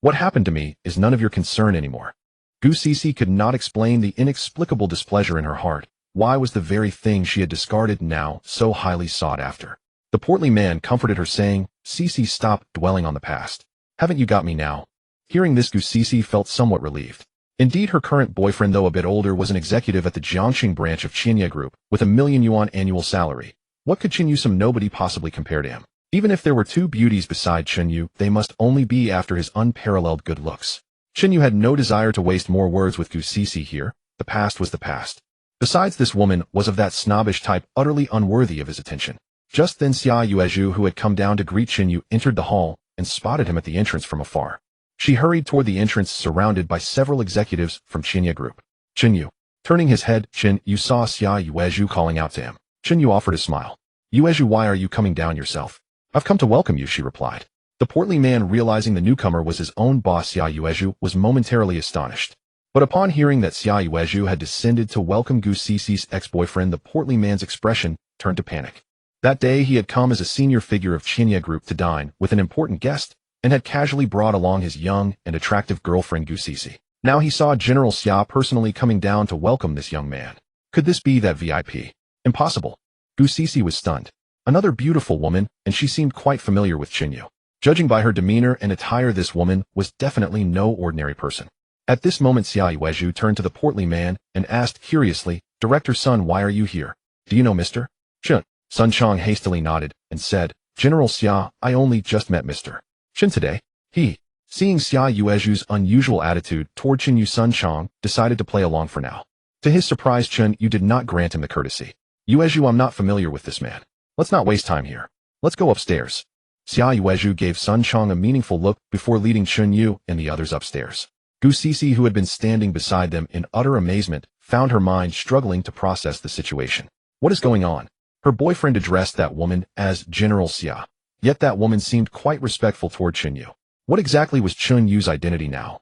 [SPEAKER 1] What happened to me is none of your concern anymore. Gu Cece could not explain the inexplicable displeasure in her heart. Why was the very thing she had discarded now so highly sought after? The portly man comforted her, saying, Cece, stop dwelling on the past. Haven't you got me now? Hearing this, Gu Cece felt somewhat relieved. Indeed, her current boyfriend, though a bit older, was an executive at the Jiangqing branch of Qinya Group, with a 1 million yuan annual salary. What could Chen Yu, some nobody, possibly compare to him? Even if there were two beauties beside Chen Yu, they must only be after his unparalleled good looks. Chen Yu had no desire to waste more words with Gu Cece here. The past was the past. Besides, this woman was of that snobbish type utterly unworthy of his attention. Just then Xia Yuezhu, who had come down to greet Chen Yu, entered the hall and spotted him at the entrance from afar. She hurried toward the entrance, surrounded by several executives from Qinya Group. Chen Yu. Turning his head, Chen Yu saw Xia Yuezhu calling out to him. Chen Yu offered a smile. Yuezhu, why are you coming down yourself? I've come to welcome you, she replied. The portly man, realizing the newcomer was his own boss Xia Yuezhu, was momentarily astonished. But upon hearing that Xia Yuezhu had descended to welcome Gu Cece's ex-boyfriend, the portly man's expression turned to panic. That day he had come as a senior figure of Qinya Group to dine with an important guest, and had casually brought along his young and attractive girlfriend Gu Cece. Now he saw General Xia personally coming down to welcome this young man. Could this be that VIP? Impossible. Gu Cece was stunned. Another beautiful woman, and she seemed quite familiar with Chen Yu. Judging by her demeanor and attire, this woman was definitely no ordinary person. At this moment, Xia Yuezhu turned to the portly man and asked curiously, "Director Sun, why are you here? Do you know Mr. Chen?" Sun Chong hastily nodded and said, "General Xia, I only just met Mr. Chen today." Seeing Xia Yuezhu's unusual attitude toward Chen Yu, Sun Chong decided to play along for now. To his surprise, Chen Yu did not grant him the courtesy. "Yuezhu, I'm not familiar with this man. Let's not waste time here. Let's go upstairs." Xia Yuezhu gave Sun Chong a meaningful look before leading Chen Yu and the others upstairs. Gu Cece, who had been standing beside them in utter amazement, found her mind struggling to process the situation. What is going on? Her boyfriend addressed that woman as General Xia. Yet that woman seemed quite respectful toward Chen Yu. What exactly was Chen Yu's identity now?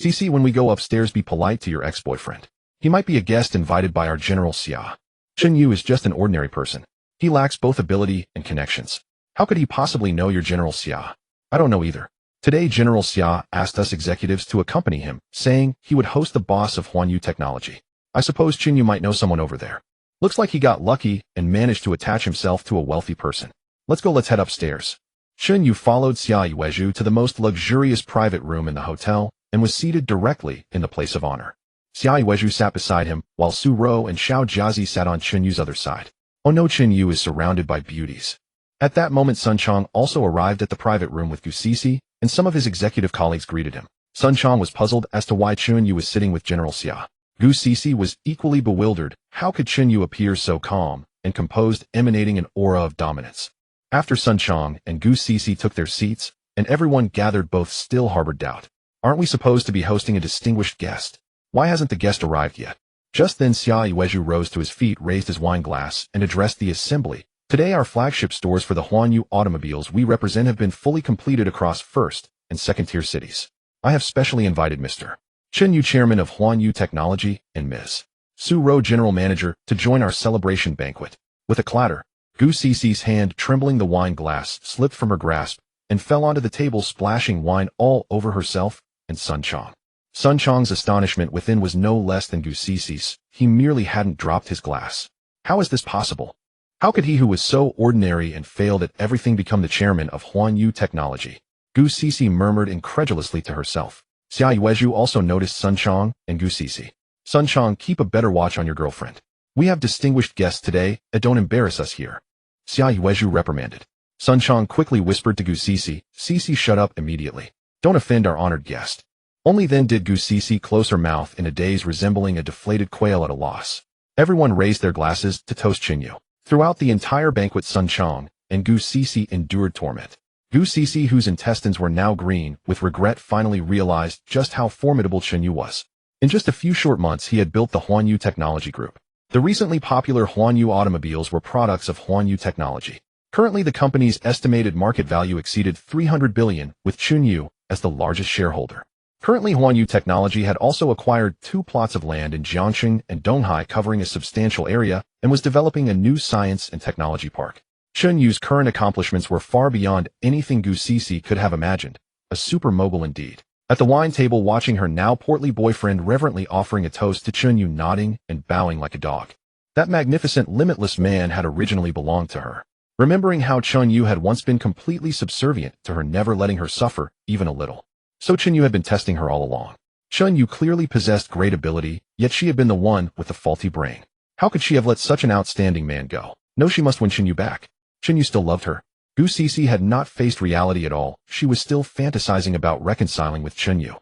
[SPEAKER 1] "Cece, when we go upstairs, be polite to your ex-boyfriend. He might be a guest invited by our General Xia. Chen Yu is just an ordinary person. He lacks both ability and connections. How could he possibly know your General Xia?" "I don't know either. Today General Xia asked us executives to accompany him, saying he would host the boss of Huanyu Technology. I suppose Chen Yu might know someone over there. Looks like he got lucky and managed to attach himself to a wealthy person. Let's head upstairs." Chen Yu followed Xia Yuezhu to the most luxurious private room in the hotel and was seated directly in the place of honor. Xia Yuezhu sat beside him, while Su Ro and Xiao Jiazi sat on Chen Yu's other side. Oh no, Chen Yu is surrounded by beauties. At that moment, Sun Chong also arrived at the private room with Gu Cece, and some of his executive colleagues greeted him. Sun Chong was puzzled as to why Chen Yu was sitting with General Xia. Gu Cece was equally bewildered. How could Chen Yu appear so calm and composed, emanating an aura of dominance? After Sun Chong and Gu Cece took their seats, and everyone gathered, both still harbored doubt. Aren't we supposed to be hosting a distinguished guest? Why hasn't the guest arrived yet? Just then Xia Yuezhu rose to his feet, raised his wine glass, and addressed the assembly. Today our flagship stores for the Huanyu automobiles we represent have been fully completed across first and second-tier cities. I have specially invited Mr. Chen Yu, chairman of Huanyu Technology, and Ms. Su Ro, general manager, to join our celebration banquet. With a clatter, Gu Cece's hand, trembling the wine glass, slipped from her grasp and fell onto the table, splashing wine all over herself and Sun Chong. Sun Chong's astonishment within was no less than Gu Cece's. He merely hadn't dropped his glass. How is this possible? How could he, who was so ordinary and failed at everything, become the chairman of Huanyu Technology? Gu Cece murmured incredulously to herself. Xia Yuezhu also noticed Sun Chong and Gu Cece. "Sun Chong, keep a better watch on your girlfriend. We have distinguished guests today, and don't embarrass us here," Xia Yuezhu reprimanded. Sun Chong quickly whispered to Gu Cece, "Cece, shut up immediately. Don't offend our honored guest." Only then did Gu Cece close her mouth in a daze, resembling a deflated quail at a loss. Everyone raised their glasses to toast Chen Yu. Throughout the entire banquet, Sun Chong and Gu Cece endured torment. Gu Cece, whose intestines were now green with regret, finally realized just how formidable Chen Yu was. In just a few short months, he had built the Huanyu Technology Group. The recently popular Huanyu automobiles were products of Huanyu Technology. Currently, the company's estimated market value exceeded 300 billion, with Chen Yu as the largest shareholder. Currently, Huanyu Technology had also acquired 2 plots of land in Jiangxing and Donghai, covering a substantial area, and was developing a new science and technology park. Chen Yu's current accomplishments were far beyond anything Gu Cece could have imagined. A super mogul indeed. At the wine table, watching her now portly boyfriend reverently offering a toast to Chen Yu, nodding and bowing like a dog. That magnificent, limitless man had originally belonged to her. Remembering how Chen Yu had once been completely subservient to her, never letting her suffer even a little. So Chen Yu had been testing her all along. Chen Yu clearly possessed great ability, yet she had been the one with the faulty brain. How could she have let such an outstanding man go? No, she must win Chen Yu back. Chen Yu still loved her. Gu Cece had not faced reality at all. She was still fantasizing about reconciling with Chen Yu.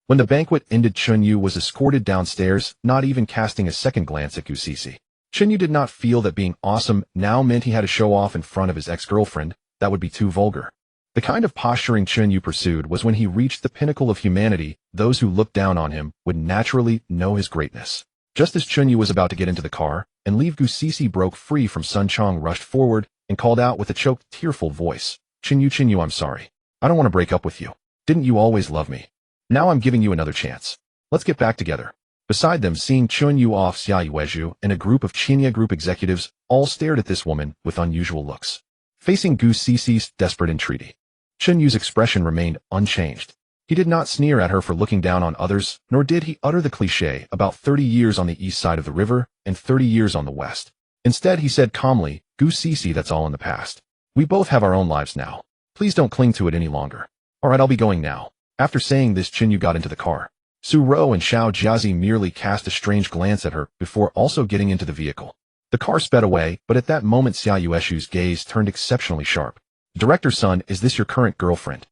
[SPEAKER 1] When the banquet ended, Chen Yu was escorted downstairs, not even casting a second glance at Gu Cece. Chen Yu did not feel that being awesome now meant he had to show off in front of his ex-girlfriend. That would be too vulgar. The kind of posturing Chen Yu pursued was when he reached the pinnacle of humanity. Those who looked down on him would naturally know his greatness. Just as Chen Yu was about to get into the car and leave, Gu Cece broke free from Sun Chong, rushed forward, and called out with a choked, tearful voice, Chen Yu, I'm sorry. I don't want to break up with you. Didn't you always love me? Now I'm giving you another chance. Let's get back together." Beside them, seeing Chen Yu off, Xia Yuezhu and a group of Qinya Group executives all stared at this woman with unusual looks. Facing Gu Cece's desperate entreaty, Chen Yu's expression remained unchanged. He did not sneer at her for looking down on others, nor did he utter the cliché about 30 years on the east side of the river and 30 years on the west. Instead, he said calmly, "Gu Cece, that's all in the past. We both have our own lives now. Please don't cling to it any longer. Alright, I'll be going now." After saying this, Chen Yu got into the car. Su Ro and Xiao Jiazi merely cast a strange glance at her before also getting into the vehicle. The car sped away, but at that moment Xia Yueshu's gaze turned exceptionally sharp. "Director's son, is this your current girlfriend?"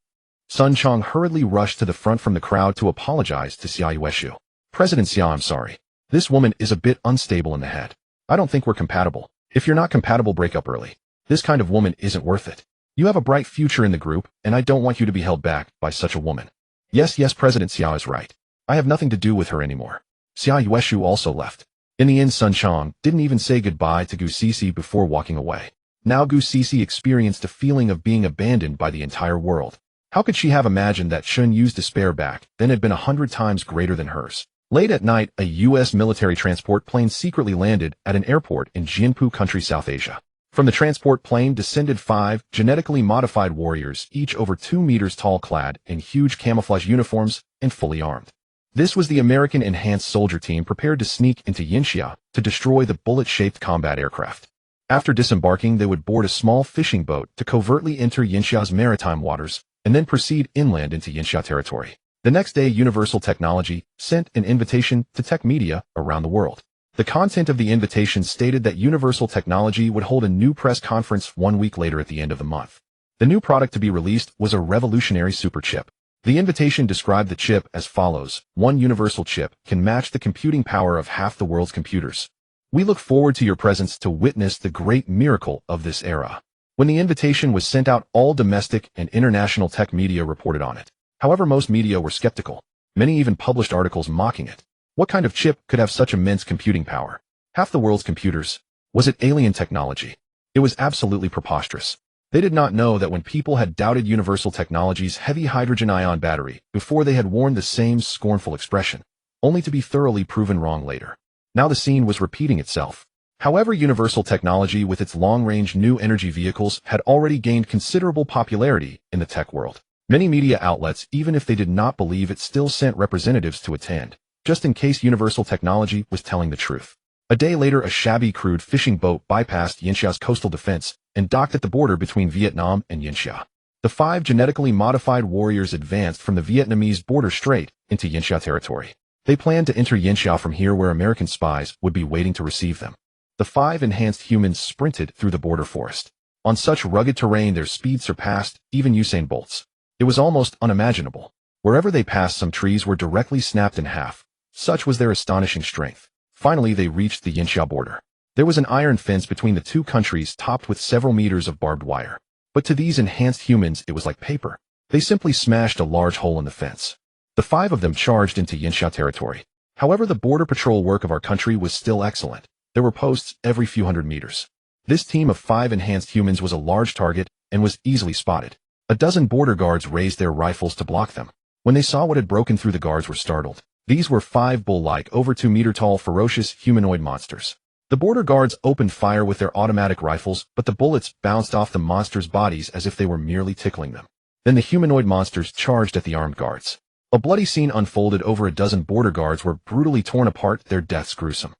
[SPEAKER 1] Sun Chong hurriedly rushed to the front from the crowd to apologize to Xia Yueshu. "President Xia, I'm sorry. This woman is a bit unstable in the head. I don't think we're compatible. If you're not compatible, break up early. This kind of woman isn't worth it. You have a bright future in the group, and I don't want you to be held back by such a woman." Yes, President Xia is right. I have nothing to do with her anymore." Xia Yueshu also left. In the end, Sun Chong didn't even say goodbye to Gu Cece before walking away. Now Gu Cece experienced a feeling of being abandoned by the entire world. How could she have imagined that Chen Yu's despair back then had been 100 times greater than hers? Late at night, a U.S. military transport plane secretly landed at an airport in Jianpu country, South Asia. From the transport plane descended 5 genetically modified warriors, each over 2 meters tall, clad in huge camouflage uniforms and fully armed. This was the American Enhanced Soldier Team prepared to sneak into Yinxia to destroy the bullet-shaped combat aircraft. After disembarking, they would board a small fishing boat to covertly enter Yinxia's maritime waters and then proceed inland into Yinxia territory. The next day, Universal Technology sent an invitation to tech media around the world. The content of the invitation stated that Universal Technology would hold a new press conference 1 week later at the end of the month. The new product to be released was a revolutionary super chip. The invitation described the chip as follows: "One universal chip can match the computing power of half the world's computers. We look forward to your presence to witness the great miracle of this era." When the invitation was sent out, all domestic and international tech media reported on it. However, most media were skeptical. Many even published articles mocking it. What kind of chip could have such immense computing power? Half the world's computers? Was it alien technology? It was absolutely preposterous. They did not know that when people had doubted Universal Technology's heavy hydrogen-ion battery before, they had worn the same scornful expression, only to be thoroughly proven wrong later. Now the scene was repeating itself. However, Universal Technology with its long-range new energy vehicles had already gained considerable popularity in the tech world. Many media outlets, even if they did not believe it, still sent representatives to attend, just in case Universal Technology was telling the truth. A day later, a shabby crude fishing boat bypassed Yinxia's coastal defense and docked at the border between Vietnam and Yinxia. The 5 genetically modified warriors advanced from the Vietnamese border straight into Yinxia territory. They planned to enter Yinxia from here, where American spies would be waiting to receive them. The 5 enhanced humans sprinted through the border forest. On such rugged terrain, their speed surpassed even Usain Bolt's. It was almost unimaginable. Wherever they passed, some trees were directly snapped in half. Such was their astonishing strength. Finally, they reached the Yinxia border. There was an iron fence between the two countries, topped with several meters of barbed wire. But to these enhanced humans, it was like paper. They simply smashed a large hole in the fence. The 5 of them charged into Yinxia territory. However, the border patrol work of our country was still excellent. There were posts every few hundred meters. This team of 5 enhanced humans was a large target and was easily spotted. A dozen border guards raised their rifles to block them. When they saw what had broken through, the guards were startled. These were 5 bull-like, over 2 meter tall, ferocious humanoid monsters. The border guards opened fire with their automatic rifles, but the bullets bounced off the monsters' bodies as if they were merely tickling them. Then the humanoid monsters charged at the armed guards. A bloody scene unfolded. Over a dozen border guards were brutally torn apart, their deaths gruesome.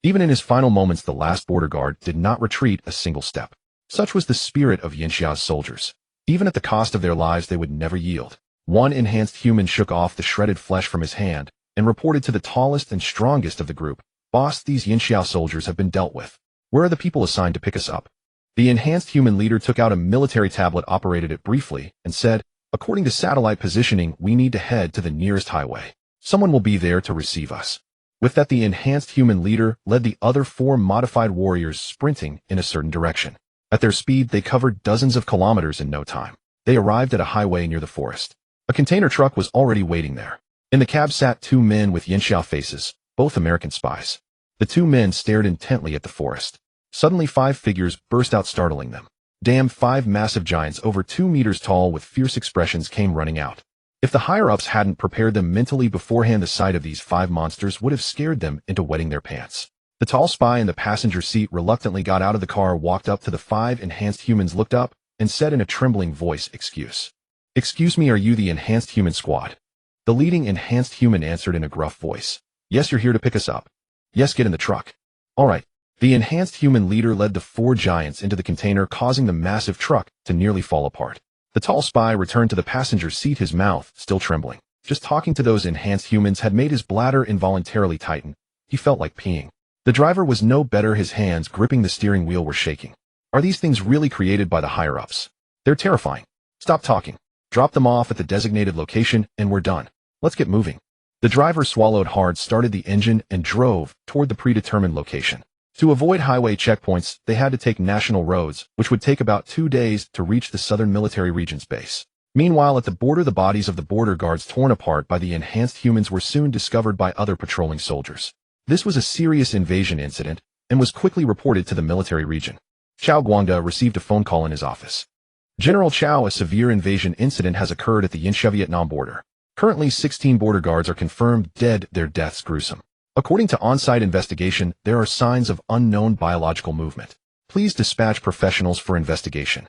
[SPEAKER 1] Even in his final moments, the last border guard did not retreat a single step. Such was the spirit of Yinxia's soldiers. Even at the cost of their lives, they would never yield. One enhanced human shook off the shredded flesh from his hand and reported to the tallest and strongest of the group, "Boss, these Yinxia soldiers have been dealt with. Where are the people assigned to pick us up?" The enhanced human leader took out a military tablet, operated it briefly, and said, "According to satellite positioning, we need to head to the nearest highway. Someone will be there to receive us." With that, the enhanced human leader led the other 4 modified warriors sprinting in a certain direction. At their speed, they covered dozens of kilometers in no time. They arrived at a highway near the forest. A container truck was already waiting there. In the cab sat 2 men with Yinxia faces, both American spies. The 2 men stared intently at the forest. Suddenly 5 figures burst out, startling them. Damn, 5 massive giants over 2 meters tall with fierce expressions came running out. If the higher-ups hadn't prepared them mentally beforehand, the sight of these 5 monsters would have scared them into wetting their pants. The tall spy in the passenger seat reluctantly got out of the car, walked up to the 5 enhanced humans, looked up, and said in a trembling voice, "Excuse Excuse me, are you the enhanced human squad? The leading enhanced human answered in a gruff voice. Yes, you're here to pick us up. Yes, get in the truck. All right. The enhanced human leader led the 4 giants into the container, causing the massive truck to nearly fall apart. The tall spy returned to the passenger seat, his mouth still trembling. Just talking to those enhanced humans had made his bladder involuntarily tighten. He felt like peeing. The driver was no better. His hands gripping the steering wheel were shaking. Are these things really created by the higher-ups? They're terrifying. Stop talking. Drop them off at the designated location, and we're done. Let's get moving. The driver swallowed hard, started the engine, and drove toward the predetermined location. To avoid highway checkpoints, they had to take national roads, which would take about 2 days to reach the Southern Military Region's base. Meanwhile, at the border, the bodies of the border guards torn apart by the enhanced humans were soon discovered by other patrolling soldiers. This was a serious invasion incident and was quickly reported to the military region. Chao Guangda received a phone call in his office. General Chao, a severe invasion incident has occurred at the India-Vietnam border. Currently, 16 border guards are confirmed dead, their deaths gruesome. According to on-site investigation, there are signs of unknown biological movement. Please dispatch professionals for investigation.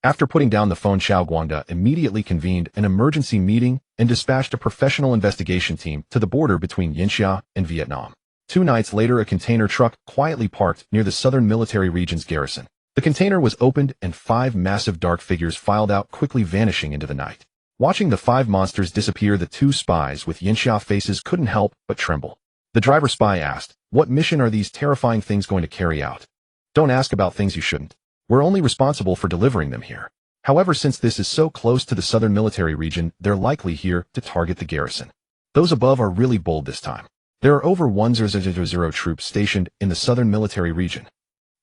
[SPEAKER 1] After putting down the phone, Chao Guangda immediately convened an emergency meeting and dispatched a professional investigation team to the border between India and Vietnam. 2 nights later, a container truck quietly parked near the Southern Military Region's garrison. The container was opened and 5 massive dark figures filed out, quickly vanishing into the night. Watching the 5 monsters disappear, the 2 spies with Yinsha faces couldn't help but tremble. The driver spy asked, "What mission are these terrifying things going to carry out?" "Don't ask about things you shouldn't. We're only responsible for delivering them here. However, since this is so close to the Southern Military Region, they're likely here to target the garrison. Those above are really bold this time. There are over 1,000 troops stationed in the Southern Military Region.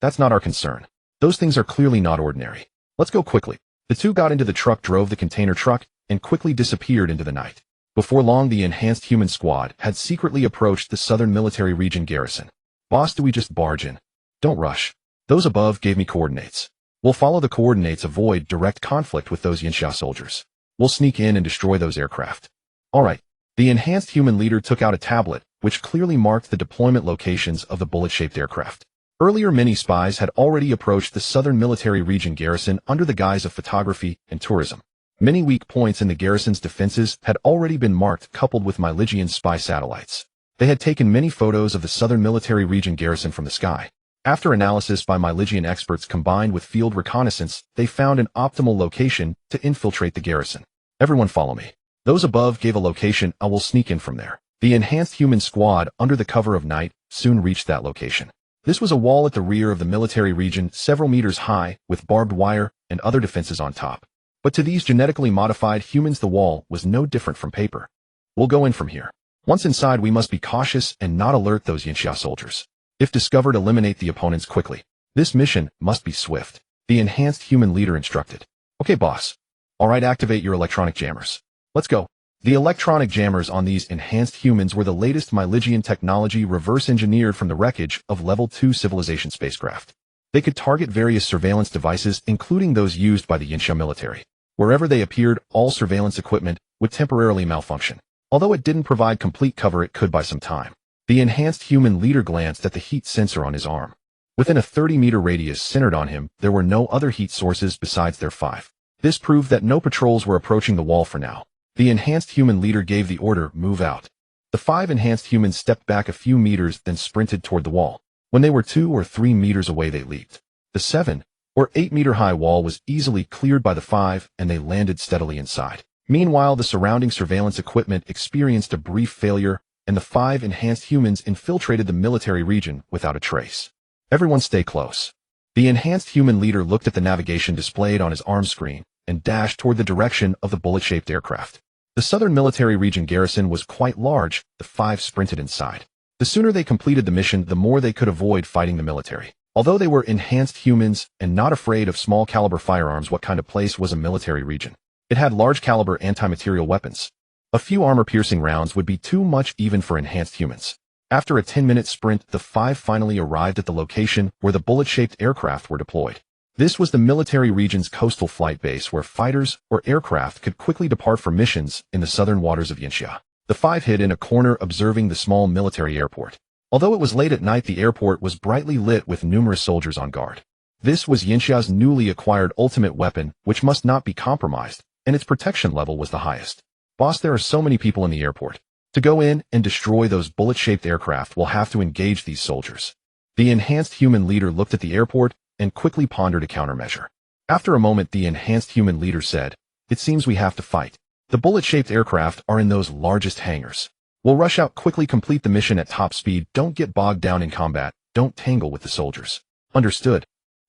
[SPEAKER 1] That's not our concern. Those things are clearly not ordinary. Let's go quickly." The 2 got into the truck, drove the container truck, and quickly disappeared into the night. Before long, the enhanced human squad had secretly approached the Southern Military Region garrison. "Boss, do we just barge in?" "Don't rush. Those above gave me coordinates. We'll follow the coordinates, avoid direct conflict with those Yinsha soldiers. We'll sneak in and destroy those aircraft." "All right." The enhanced human leader took out a tablet, which clearly marked the deployment locations of the bullet-shaped aircraft. Earlier, many spies had already approached the Southern Military Region garrison under the guise of photography and tourism. Many weak points in the garrison's defenses had already been marked, coupled with Myligian spy satellites. They had taken many photos of the Southern Military Region garrison from the sky. After analysis by Myligian experts combined with field reconnaissance, they found an optimal location to infiltrate the garrison. "Everyone follow me. Those above gave a location, I will sneak in from there." The enhanced human squad, under the cover of night, soon reached that location. This was a wall at the rear of the military region, several meters high, with barbed wire and other defenses on top. But to these genetically modified humans, the wall was no different from paper. "We'll go in from here. Once inside, we must be cautious and not alert those Yinsha soldiers. If discovered, eliminate the opponents quickly. This mission must be swift," the enhanced human leader instructed. "Okay, boss. All right, activate your electronic jammers. Let's go." The electronic jammers on these enhanced humans were the latest Myligian technology, reverse-engineered from the wreckage of Level 2 civilization spacecraft. They could target various surveillance devices, including those used by the Yinsha military. Wherever they appeared, all surveillance equipment would temporarily malfunction. Although it didn't provide complete cover, it could buy some time. The enhanced human leader glanced at the heat sensor on his arm. Within a 30-meter radius centered on him, there were no other heat sources besides their 5. This proved that no patrols were approaching the wall for now. The enhanced human leader gave the order, "Move out." The 5 enhanced humans stepped back a few meters, then sprinted toward the wall. When they were 2 or 3 meters away, they leaped. The 7 or 8-meter high wall was easily cleared by the 5, and they landed steadily inside. Meanwhile, the surrounding surveillance equipment experienced a brief failure, and the 5 enhanced humans infiltrated the military region without a trace. "Everyone stay close." The enhanced human leader looked at the navigation displayed on his arm screen and dashed toward the direction of the bullet-shaped aircraft. The Southern Military Region garrison was quite large. The 5 sprinted inside. The sooner they completed the mission, the more they could avoid fighting the military. Although they were enhanced humans and not afraid of small-caliber firearms, what kind of place was a military region? It had large-caliber anti-material weapons. A few armor-piercing rounds would be too much even for enhanced humans. After a 10-minute sprint, the 5 finally arrived at the location where the bullet-shaped aircraft were deployed. This was the military region's coastal flight base, where fighters or aircraft could quickly depart for missions in the southern waters of Yinsha. The 5 hid in a corner, observing the small military airport. Although it was late at night, the airport was brightly lit with numerous soldiers on guard. This was Yinsha's newly acquired ultimate weapon, which must not be compromised, and its protection level was the highest. Boss, there are so many people in the airport. To go in and destroy those bullet-shaped aircraft, we'll have to engage these soldiers. The enhanced human leader looked at the airport and quickly pondered a countermeasure. After a moment, the enhanced human leader said, "It seems we have to fight. The bullet-shaped aircraft are in those largest hangars. We'll rush out, quickly complete the mission at top speed. Don't get bogged down in combat. Don't tangle with the soldiers." Understood.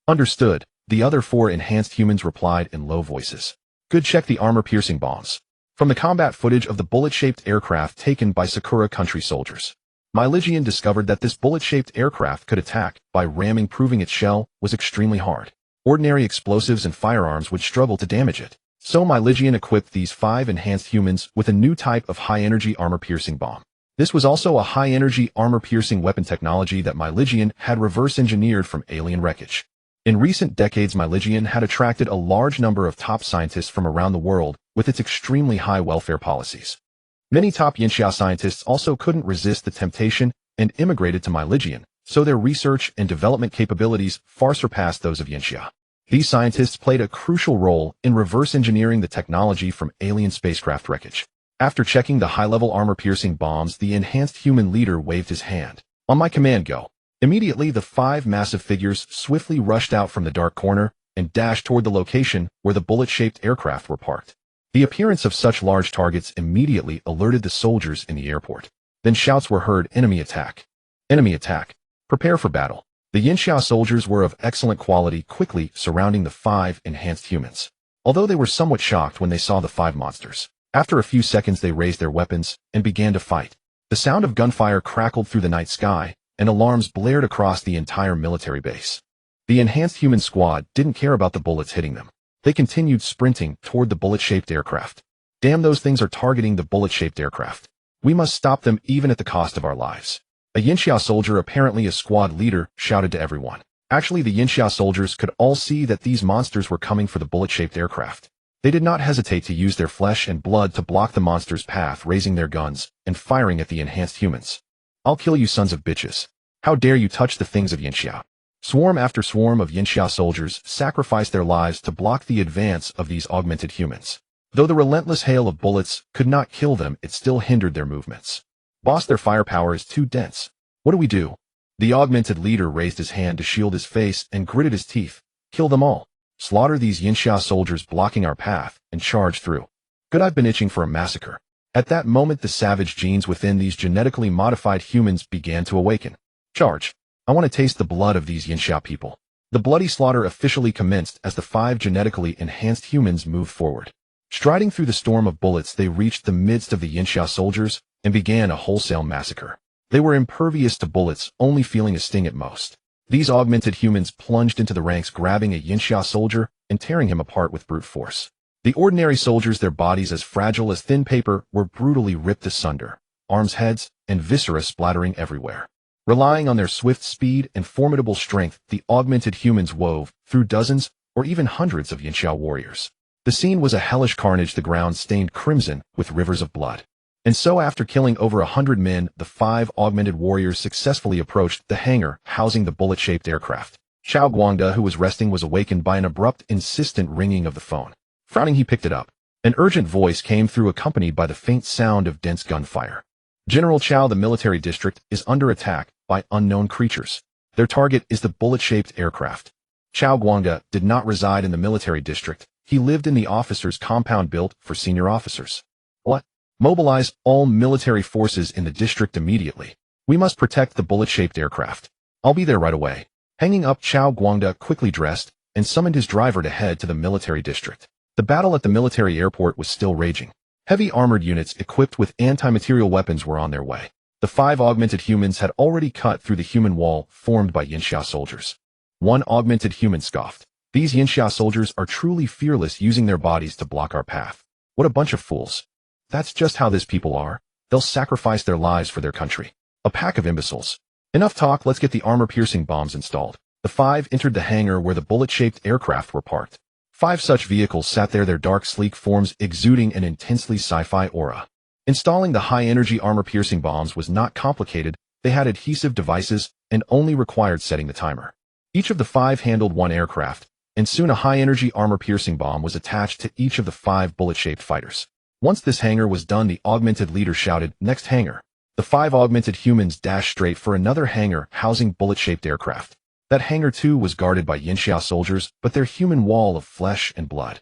[SPEAKER 1] Understood, the other 4 enhanced humans replied in low voices. Good, check the armor-piercing bombs. From the combat footage of the bullet-shaped aircraft taken by Sakura country soldiers, manhwaedit discovered that this bullet-shaped aircraft could attack by ramming, proving its shell was extremely hard. Ordinary explosives and firearms would struggle to damage it. So manhwaedit equipped these 5 enhanced humans with a new type of high-energy armor-piercing bomb. This was also a high-energy armor-piercing weapon technology that manhwaedit had reverse-engineered from alien wreckage. In recent decades, manhwaedit had attracted a large number of top scientists from around the world with its extremely high welfare policies. Many top Yinxia scientists also couldn't resist the temptation and immigrated to manhwaedit, so their research and development capabilities far surpassed those of Yinxia. These scientists played a crucial role in reverse engineering the technology from alien spacecraft wreckage. After checking the high-level armor-piercing bombs, the enhanced human leader waved his hand. "On my command, go." Immediately, the 5 massive figures swiftly rushed out from the dark corner and dashed toward the location where the bullet-shaped aircraft were parked. The appearance of such large targets immediately alerted the soldiers in the airport. Then shouts were heard, "Enemy attack! Enemy attack! Prepare for battle!" The Yinxia soldiers were of excellent quality, quickly surrounding the 5 enhanced humans. Although they were somewhat shocked when they saw the 5 monsters, after a few seconds they raised their weapons and began to fight. The sound of gunfire crackled through the night sky, and alarms blared across the entire military base. The enhanced human squad didn't care about the bullets hitting them. They continued sprinting toward the bullet-shaped aircraft. "Damn, those things are targeting the bullet-shaped aircraft. We must stop them even at the cost of our lives." A Yinxia soldier, apparently a squad leader, shouted to everyone. Actually, the Yinxia soldiers could all see that these monsters were coming for the bullet-shaped aircraft. They did not hesitate to use their flesh and blood to block the monsters' path, raising their guns and firing at the enhanced humans. "I'll kill you, sons of bitches. How dare you touch the things of Yinxia?" Swarm after swarm of Yinxia soldiers sacrificed their lives to block the advance of these augmented humans. Though the relentless hail of bullets could not kill them, it still hindered their movements. "Boss, their firepower is too dense. What do we do?" The augmented leader raised his hand to shield his face and gritted his teeth. "Kill them all. Slaughter these Yinxia soldiers blocking our path and charge through." Good, I've been itching for a massacre. At that moment, the savage genes within these genetically modified humans began to awaken. "Charge. I want to taste the blood of these Yinxia people." The bloody slaughter officially commenced as the 5 genetically enhanced humans moved forward. Striding through the storm of bullets, they reached the midst of the Yinxia soldiers and began a wholesale massacre. They were impervious to bullets, only feeling a sting at most. These augmented humans plunged into the ranks, grabbing a Yinxia soldier and tearing him apart with brute force. The ordinary soldiers, their bodies as fragile as thin paper, were brutally ripped asunder, arms, heads, and viscera splattering everywhere. Relying on their swift speed and formidable strength, the augmented humans wove through dozens or even hundreds of Yinxia warriors. The scene was a hellish carnage, the ground stained crimson with rivers of blood. And so, after killing over 100 men, the 5 augmented warriors successfully approached the hangar housing the bullet-shaped aircraft. Xiao Guangda, who was resting, was awakened by an abrupt, insistent ringing of the phone. Frowning, he picked it up. An urgent voice came through, accompanied by the faint sound of dense gunfire. "General Chao, the military district is under attack by unknown creatures. Their target is the bullet-shaped aircraft." Xiao Guangda did not reside in the military district. He lived in the officers' compound built for senior officers. "What? Mobilize all military forces in the district immediately. We must protect the bullet-shaped aircraft. I'll be there right away." Hanging up, Xiao Guangda quickly dressed and summoned his driver to head to the military district. The battle at the military airport was still raging. Heavy armored units equipped with anti-material weapons were on their way. The 5 augmented humans had already cut through the human wall formed by Yinxia soldiers. One augmented human scoffed. "These Yinxia soldiers are truly fearless, using their bodies to block our path. What a bunch of fools. That's just how these people are. They'll sacrifice their lives for their country. A pack of imbeciles. Enough talk, let's get the armor-piercing bombs installed." The 5 entered the hangar where the bullet-shaped aircraft were parked. 5 such vehicles sat there, their dark, sleek forms exuding an intensely sci-fi aura. Installing the high-energy armor-piercing bombs was not complicated. They had adhesive devices and only required setting the timer. Each of the 5 handled one aircraft, and soon a high-energy armor-piercing bomb was attached to each of the 5 bullet-shaped fighters. Once this hangar was done, the augmented leader shouted, "Next hangar." The 5 augmented humans dashed straight for another hangar housing bullet-shaped aircraft. That hangar too was guarded by Yinxia soldiers, but their human wall of flesh and blood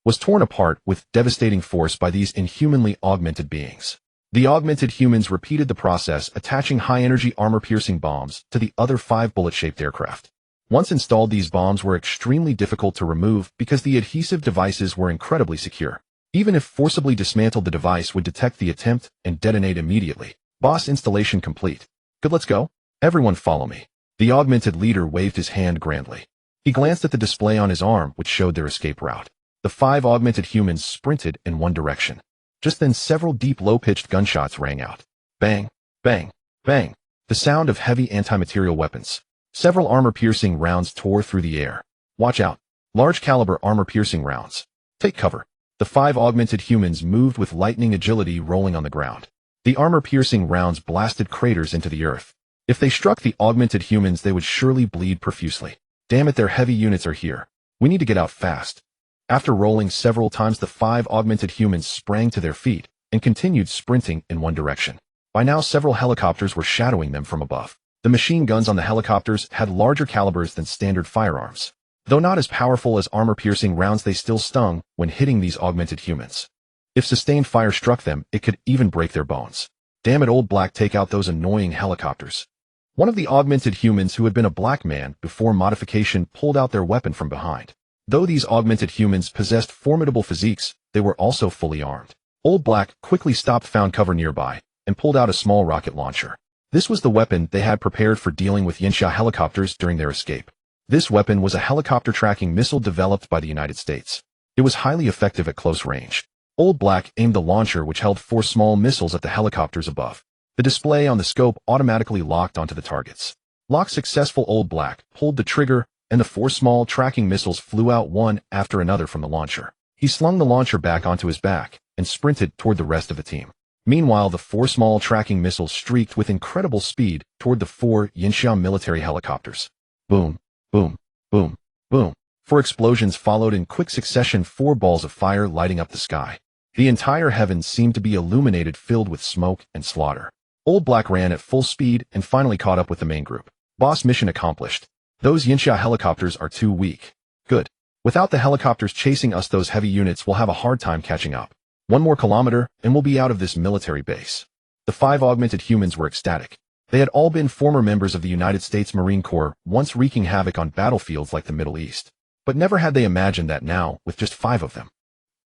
[SPEAKER 1] was torn apart with devastating force by these inhumanly augmented beings. The augmented humans repeated the process, attaching high-energy armor-piercing bombs to the other 5 bullet-shaped aircraft. Once installed, these bombs were extremely difficult to remove because the adhesive devices were incredibly secure. Even if forcibly dismantled, the device would detect the attempt and detonate immediately. Boss, installation complete. Good, let's go. Everyone follow me. The augmented leader waved his hand grandly. He glanced at the display on his arm, which showed their escape route. The 5 augmented humans sprinted in one direction. Just then, several deep, low-pitched gunshots rang out. Bang, bang, bang. The sound of heavy anti-material weapons. Several armor-piercing rounds tore through the air. Watch out. Large-caliber armor-piercing rounds. Take cover. The 5 augmented humans moved with lightning agility, rolling on the ground. The armor-piercing rounds blasted craters into the earth. If they struck the augmented humans, they would surely bleed profusely. Damn it, their heavy units are here. We need to get out fast. After rolling several times, the 5 augmented humans sprang to their feet and continued sprinting in one direction. By now, several helicopters were shadowing them from above. The machine guns on the helicopters had larger calibers than standard firearms. Though not as powerful as armor-piercing rounds, they still stung when hitting these augmented humans. If sustained fire struck them, it could even break their bones. Damn it, Old Black, take out those annoying helicopters. One of the augmented humans, who had been a black man before modification, pulled out their weapon from behind. Though these augmented humans possessed formidable physiques, they were also fully armed. Old Black quickly stopped, found cover nearby, and pulled out a small rocket launcher. This was the weapon they had prepared for dealing with Yinxia helicopters during their escape. This weapon was a helicopter tracking missile developed by the United States. It was highly effective at close range. Old Black aimed the launcher, which held 4 small missiles, at the helicopters above. The display on the scope automatically locked onto the targets. Locked successful. Old Black pulled the trigger, and the 4 small tracking missiles flew out one after another from the launcher. He slung the launcher back onto his back and sprinted toward the rest of the team. Meanwhile, the 4 small tracking missiles streaked with incredible speed toward the 4 Yinxia military helicopters. Boom, boom, boom, boom. 4 explosions followed in quick succession, 4 balls of fire lighting up the sky. The entire heavens seemed to be illuminated, filled with smoke and slaughter. Old Black ran at full speed and finally caught up with the main group. Boss, mission accomplished. Those Yinxia helicopters are too weak. Good. Without the helicopters chasing us, those heavy units will have a hard time catching up. 1 more kilometer, and we'll be out of this military base. The 5 augmented humans were ecstatic. They had all been former members of the United States Marine Corps, once wreaking havoc on battlefields like the Middle East. But never had they imagined that now, with just 5 of them,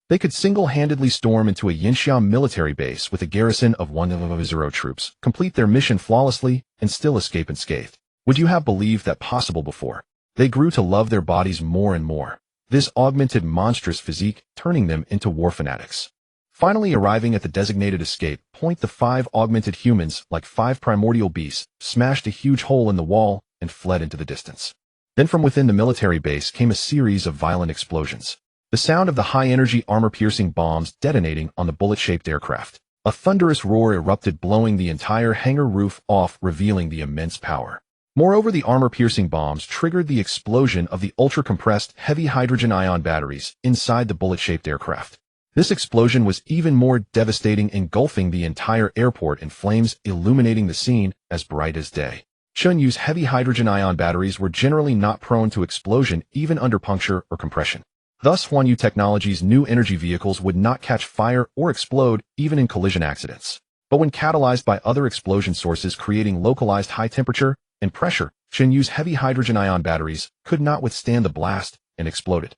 [SPEAKER 1] they could single-handedly storm into a Yinxia military base with a garrison of 100 troops, complete their mission flawlessly, and still escape unscathed. Would you have believed that possible before? They grew to love their bodies more and more. This augmented monstrous physique turning them into war fanatics. Finally arriving at the designated escape point, the 5 augmented humans, like 5 primordial beasts, smashed a huge hole in the wall and fled into the distance. Then from within the military base came a series of violent explosions. The sound of the high-energy armor-piercing bombs detonating on the bullet-shaped aircraft. A thunderous roar erupted, blowing the entire hangar roof off, revealing the immense power. Moreover, the armor-piercing bombs triggered the explosion of the ultra-compressed heavy hydrogen ion batteries inside the bullet-shaped aircraft. This explosion was even more devastating, engulfing the entire airport in flames, illuminating the scene as bright as day. Chen Yu's heavy hydrogen ion batteries were generally not prone to explosion, even under puncture or compression. Thus, Chen Yu Technology's new energy vehicles would not catch fire or explode, even in collision accidents. But when catalyzed by other explosion sources, creating localized high temperature and pressure, Chen Yu's heavy hydrogen ion batteries could not withstand the blast and exploded.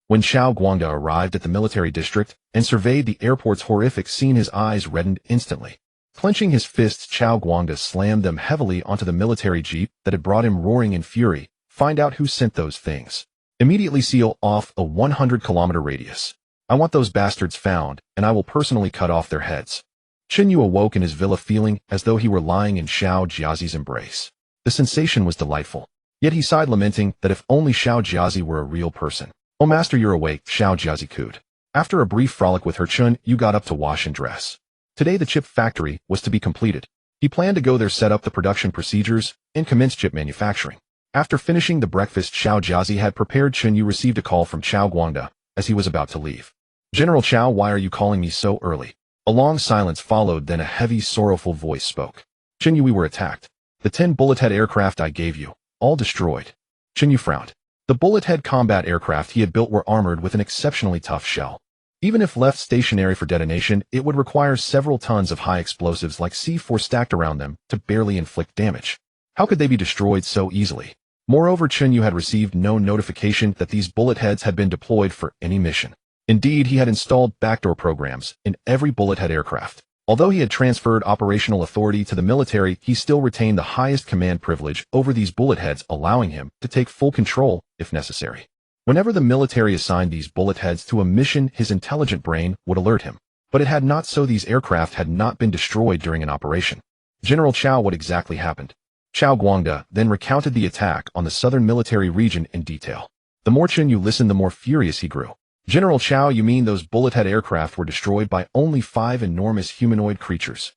[SPEAKER 1] When Xiao Guangda arrived at the military district and surveyed the airport's horrific scene, his eyes reddened instantly. Clenching his fists, Xiao Guangda slammed them heavily onto the military jeep that had brought him, roaring in fury, "Find out who sent those things. Immediately seal off a 100-kilometer radius. I want those bastards found, and I will personally cut off their heads." Chen Yu awoke in his villa feeling as though he were lying in Xiao Jiazi's embrace. The sensation was delightful. Yet he sighed, lamenting that if only Xiao Jiazi were a real person. "Oh, master, you're awake," Xiao Jiazi cooed. After a brief frolic with her, Chen Yu got up to wash and dress. Today the chip factory was to be completed. He planned to go there, set up the production procedures, and commence chip manufacturing. After finishing the breakfast Xiao Jiazi had prepared, Chen Yu received a call from Qiao Guangde as he was about to leave. "General Qiao, why are you calling me so early?" A long silence followed, then a heavy, sorrowful voice spoke. "Chen Yu, we were attacked. The 10 bullet-head aircraft I gave you, all destroyed." Chen Yu frowned. The bullet-head combat aircraft he had built were armored with an exceptionally tough shell. Even if left stationary for detonation, it would require several tons of high explosives like C4 stacked around them to barely inflict damage. How could they be destroyed so easily? Moreover, Chen Yu had received no notification that these bullet heads had been deployed for any mission. Indeed, he had installed backdoor programs in every bullet-head aircraft. Although he had transferred operational authority to the military, he still retained the highest command privilege over these bullet heads, allowing him to take full control if necessary. Whenever the military assigned these bullet heads to a mission, his intelligent brain would alert him. But it had not so. These aircraft had not been destroyed during an operation. "General Qiao, what exactly happened?" Qiao Guangde then recounted the attack on the southern military region in detail. The more Chen Yu listened, the more furious he grew. "General Qiao, you mean those bullet-head aircraft were destroyed by only 5 enormous humanoid creatures?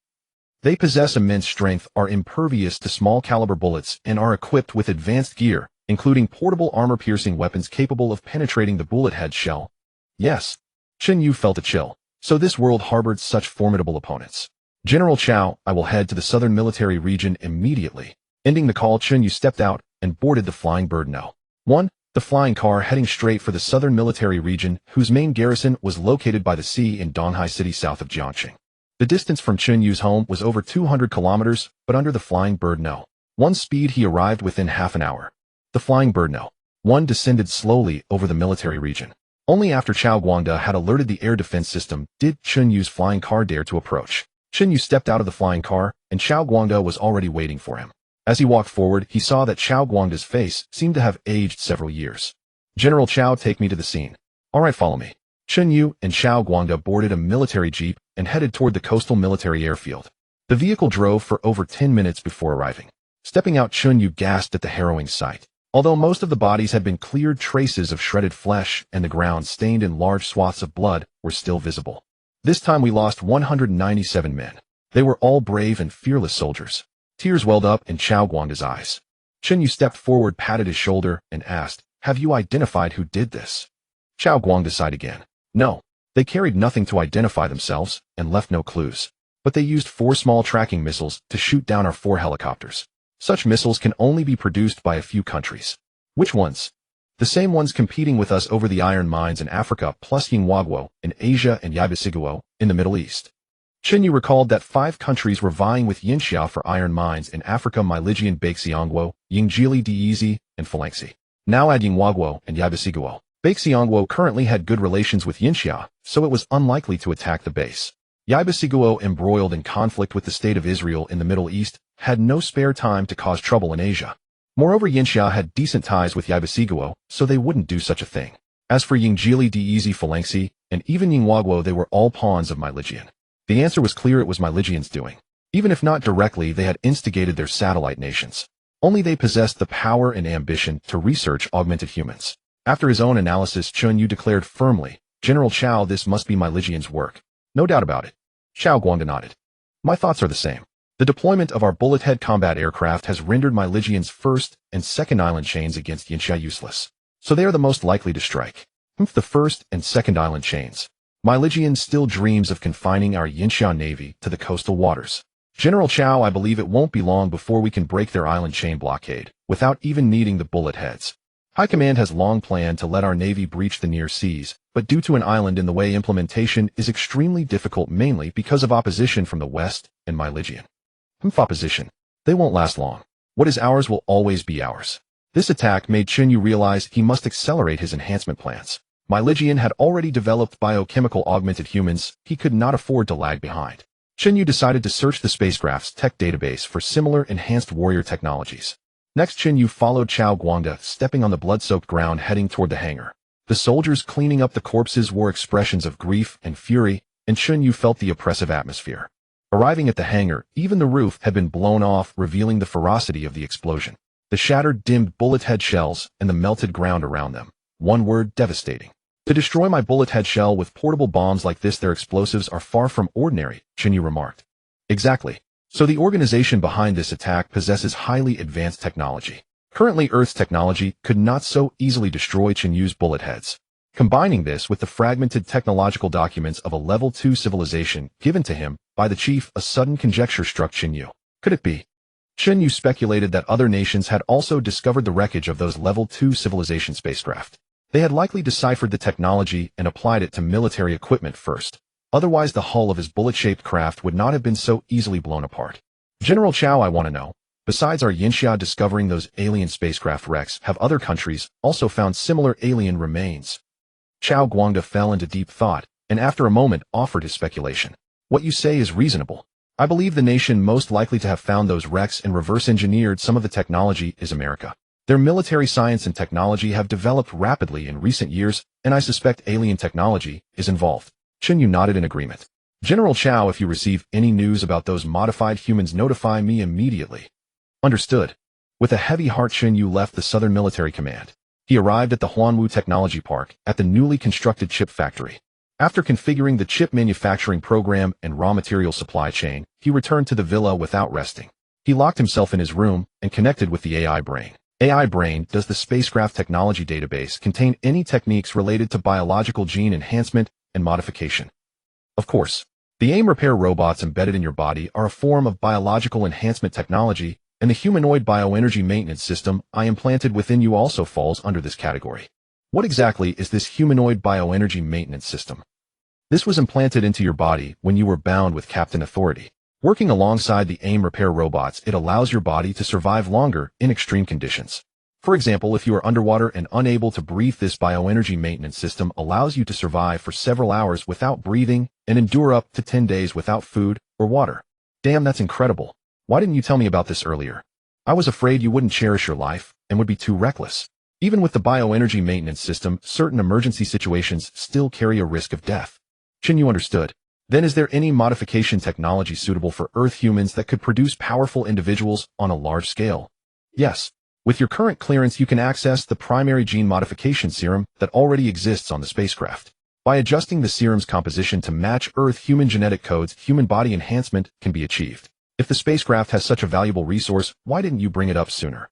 [SPEAKER 1] They possess immense strength, are impervious to small-caliber bullets, and are equipped with advanced gear, including portable armor-piercing weapons capable of penetrating the bullet-head shell." Yes. Chen Yu felt a chill. So this world harbored such formidable opponents. "General Qiao, I will head to the southern military region immediately." Ending the call, Chen Yu stepped out and boarded the Flying Bird No. 1, the flying car heading straight for the southern military region, whose main garrison was located by the sea in Donghai City south of Jiangxing. The distance from Chen Yu's home was over 200 kilometers, but under the Flying Bird No. 1 speed he arrived within half an hour. The Flying Bird No. 1 descended slowly over the military region. Only after Qiao Guangde had alerted the air defense system did Chen Yu's flying car dare to approach. Chen Yu stepped out of the flying car, and Qiao Guangde was already waiting for him. As he walked forward, he saw that Qiao Guangde's face seemed to have aged several years. "General Qiao, take me to the scene." "All right, follow me." Chen Yu and Qiao Guangde boarded a military jeep and headed toward the coastal military airfield. The vehicle drove for over 10 minutes before arriving. Stepping out, Chen Yu gasped at the harrowing sight. Although most of the bodies had been cleared, traces of shredded flesh and the ground stained in large swaths of blood were still visible. "This time we lost 197 men. They were all brave and fearless soldiers." Tears welled up in Qiao Guangde's eyes. Chen Yu stepped forward, patted his shoulder, and asked, "Have you identified who did this?" Qiao Guangde sighed again. "No. They carried nothing to identify themselves and left no clues. But they used 4 small tracking missiles to shoot down our 4 helicopters. Such missiles can only be produced by a few countries." "Which ones?" "The same ones competing with us over the iron mines in Africa, plus Yinghuaguo in Asia and Yaibasiguo in the Middle East." Chen Yu recalled that 5 countries were vying with Yinxia for iron mines in Africa: Myligian, Baixiangguo, Yingjili Diezi, and Phalanxi. Now add Yinghuaguo and Yaibasiguo. Baixiangguo currently had good relations with Yinxia, so it was unlikely to attack the base. Yaibasiguo, embroiled in conflict with the state of Israel in the Middle East, had no spare time to cause trouble in Asia. Moreover, Yinxia had decent ties with Yaibasiguo, so they wouldn't do such a thing. As for Yingjili Diezi, Phalanxi, and even Yinghuaguo, they were all pawns of Myligian. The answer was clear: it was Myligian's doing. Even if not directly, they had instigated their satellite nations. Only they possessed the power and ambition to research augmented humans. After his own analysis, Chen Yu declared firmly, "General Qiao, this must be Myligian's work." "No doubt about it." Qiao Guangde nodded. "My thoughts are the same. The deployment of our bullet-head combat aircraft has rendered Myligian's first and second island chains against Yinxia useless. So they are the most likely to strike. The first and second island chains. Myligian still dreams of confining our Yinxia navy to the coastal waters. General Qiao, I believe it won't be long before we can break their island chain blockade, without even needing the bullet heads. High Command has long planned to let our navy breach the near seas, but due to an island in the way, implementation is extremely difficult, mainly because of opposition from the West and Myligian. Opposition. They won't last long. What is ours will always be ours." This attack made Chen Yu realize he must accelerate his enhancement plans. Myligian had already developed biochemical augmented humans. He could not afford to lag behind. Chen Yu decided to search the spacecraft's tech database for similar enhanced warrior technologies. Next, Chen Yu followed Qiao Guangde, stepping on the blood-soaked ground heading toward the hangar. The soldiers cleaning up the corpses wore expressions of grief and fury, and Chen Yu felt the oppressive atmosphere. Arriving at the hangar, even the roof had been blown off, revealing the ferocity of the explosion. The shattered, dimmed bullet-head shells and the melted ground around them. One word: devastating. "To destroy my bullet-head shell with portable bombs like this, their explosives are far from ordinary," Chen Yu remarked. "Exactly. So the organization behind this attack possesses highly advanced technology. Currently, Earth's technology could not so easily destroy Chen Yu's bullet heads. Combining this with the fragmented technological documents of a Level 2 civilization given to him by the chief, a sudden conjecture struck Chen Yu. Could it be? Chen Yu speculated that other nations had also discovered the wreckage of those Level 2 civilization spacecraft. They had likely deciphered the technology and applied it to military equipment first. Otherwise, the hull of his bullet-shaped craft would not have been so easily blown apart. General Chao, I want to know, besides our Yinxia discovering those alien spacecraft wrecks, have other countries also found similar alien remains? Chao Guangda fell into deep thought, and after a moment offered his speculation. What you say is reasonable. I believe the nation most likely to have found those wrecks and reverse-engineered some of the technology is America. Their military science and technology have developed rapidly in recent years, and I suspect alien technology is involved. Chen Yu nodded in agreement. General Chao, if you receive any news about those modified humans, notify me immediately. Understood. With a heavy heart, Chen Yu left the Southern Military Command. He arrived at the Huanwu Technology Park at the newly constructed chip factory. After configuring the chip manufacturing program and raw material supply chain, he returned to the villa without resting. He locked himself in his room and connected with the AI brain. AI brain, does the spacecraft technology database contain any techniques related to biological gene enhancement and modification? Of course. The AIM repair robots embedded in your body are a form of biological enhancement technology, and the humanoid bioenergy maintenance system I implanted within you also falls under this category. What exactly is this humanoid bioenergy maintenance system? This was implanted into your body when you were bound with Captain Authority. Working alongside the AIM repair robots, it allows your body to survive longer in extreme conditions. For example, if you are underwater and unable to breathe, this bioenergy maintenance system allows you to survive for several hours without breathing and endure up to 10 days without food or water. Damn, that's incredible. Why didn't you tell me about this earlier? I was afraid you wouldn't cherish your life and would be too reckless. Even with the bioenergy maintenance system, certain emergency situations still carry a risk of death. Chen Yu understood. Then is there any modification technology suitable for Earth humans that could produce powerful individuals on a large scale? Yes. With your current clearance, you can access the primary gene modification serum that already exists on the spacecraft. By adjusting the serum's composition to match Earth human genetic codes, human body enhancement can be achieved. If the spacecraft has such a valuable resource, why didn't you bring it up sooner?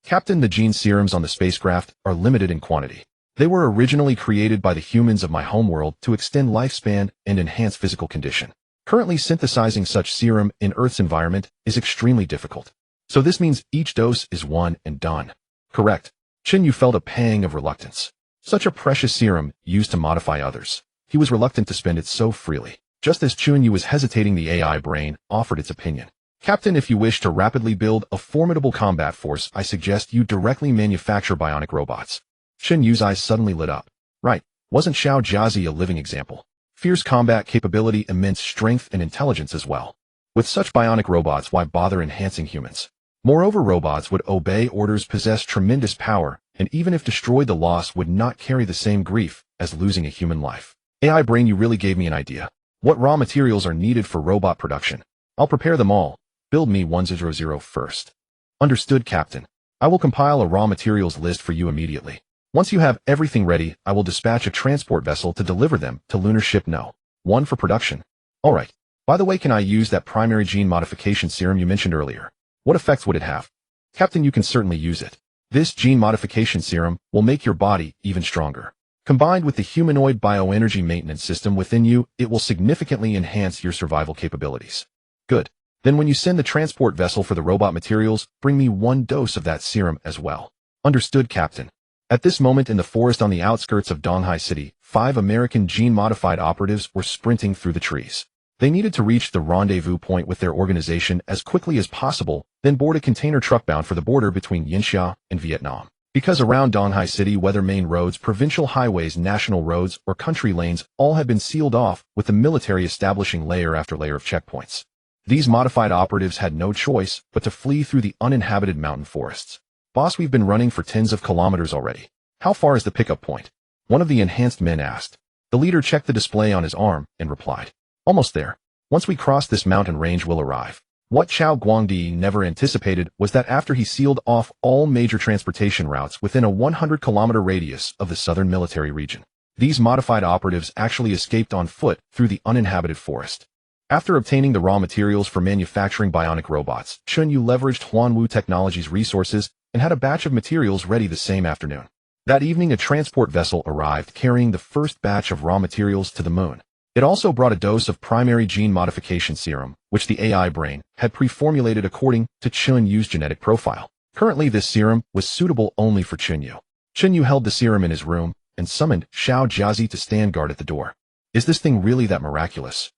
[SPEAKER 1] Captain, the gene serums on the spacecraft are limited in quantity. They were originally created by the humans of my homeworld to extend lifespan and enhance physical condition. Currently, synthesizing such serum in Earth's environment is extremely difficult. So this means each dose is one and done. Correct. Chen Yu felt a pang of reluctance. Such a precious serum used to modify others. He was reluctant to spend it so freely. Just as Chen Yu was hesitating, the AI brain offered its opinion. Captain, if you wish to rapidly build a formidable combat force, I suggest you directly manufacture bionic robots. Chen Yu's eyes suddenly lit up. Right. Wasn't Xiao Jiazi a living example? Fierce combat capability, immense strength and intelligence as well. With such bionic robots, why bother enhancing humans? Moreover, robots would obey orders, possess tremendous power, and even if destroyed, the loss would not carry the same grief as losing a human life. AI brain, you really gave me an idea. What raw materials are needed for robot production? I'll prepare them all. Build me 100 first. Understood, Captain. I will compile a raw materials list for you immediately. Once you have everything ready, I will dispatch a transport vessel to deliver them to Lunar Ship No. 1 for production. Alright. By the way, can I use that primary gene modification serum you mentioned earlier? What effects would it have? Captain, you can certainly use it. This gene modification serum will make your body even stronger. Combined with the humanoid bioenergy maintenance system within you, it will significantly enhance your survival capabilities. Good. Then when you send the transport vessel for the robot materials, bring me 1 dose of that serum as well. Understood, Captain. At this moment, in the forest on the outskirts of Donghai City, 5 American gene-modified operatives were sprinting through the trees. They needed to reach the rendezvous point with their organization as quickly as possible, then board a container truck bound for the border between Yinxia and Vietnam. Because around Donghai City, whether main roads, provincial highways, national roads, or country lanes, all had been sealed off, with the military establishing layer after layer of checkpoints. These modified operatives had no choice but to flee through the uninhabited mountain forests. Boss, we've been running for tens of kilometers already. How far is the pickup point? One of the enhanced men asked. The leader checked the display on his arm and replied. Almost there. Once we cross this mountain range, we'll arrive. What Chao Guangdi never anticipated was that after he sealed off all major transportation routes within a 100-kilometer radius of the southern military region, these modified operatives actually escaped on foot through the uninhabited forest. After obtaining the raw materials for manufacturing bionic robots, Chen Yu leveraged Huanwu Technology's resources and had a batch of materials ready the same afternoon. That evening, a transport vessel arrived carrying the first batch of raw materials to the moon. It also brought a dose of primary gene modification serum, which the AI brain had pre-formulated according to Chen Yu's genetic profile. Currently, this serum was suitable only for Chen Yu. Chen Yu held the serum in his room and summoned Xiao Jiazi to stand guard at the door. Is this thing really that miraculous?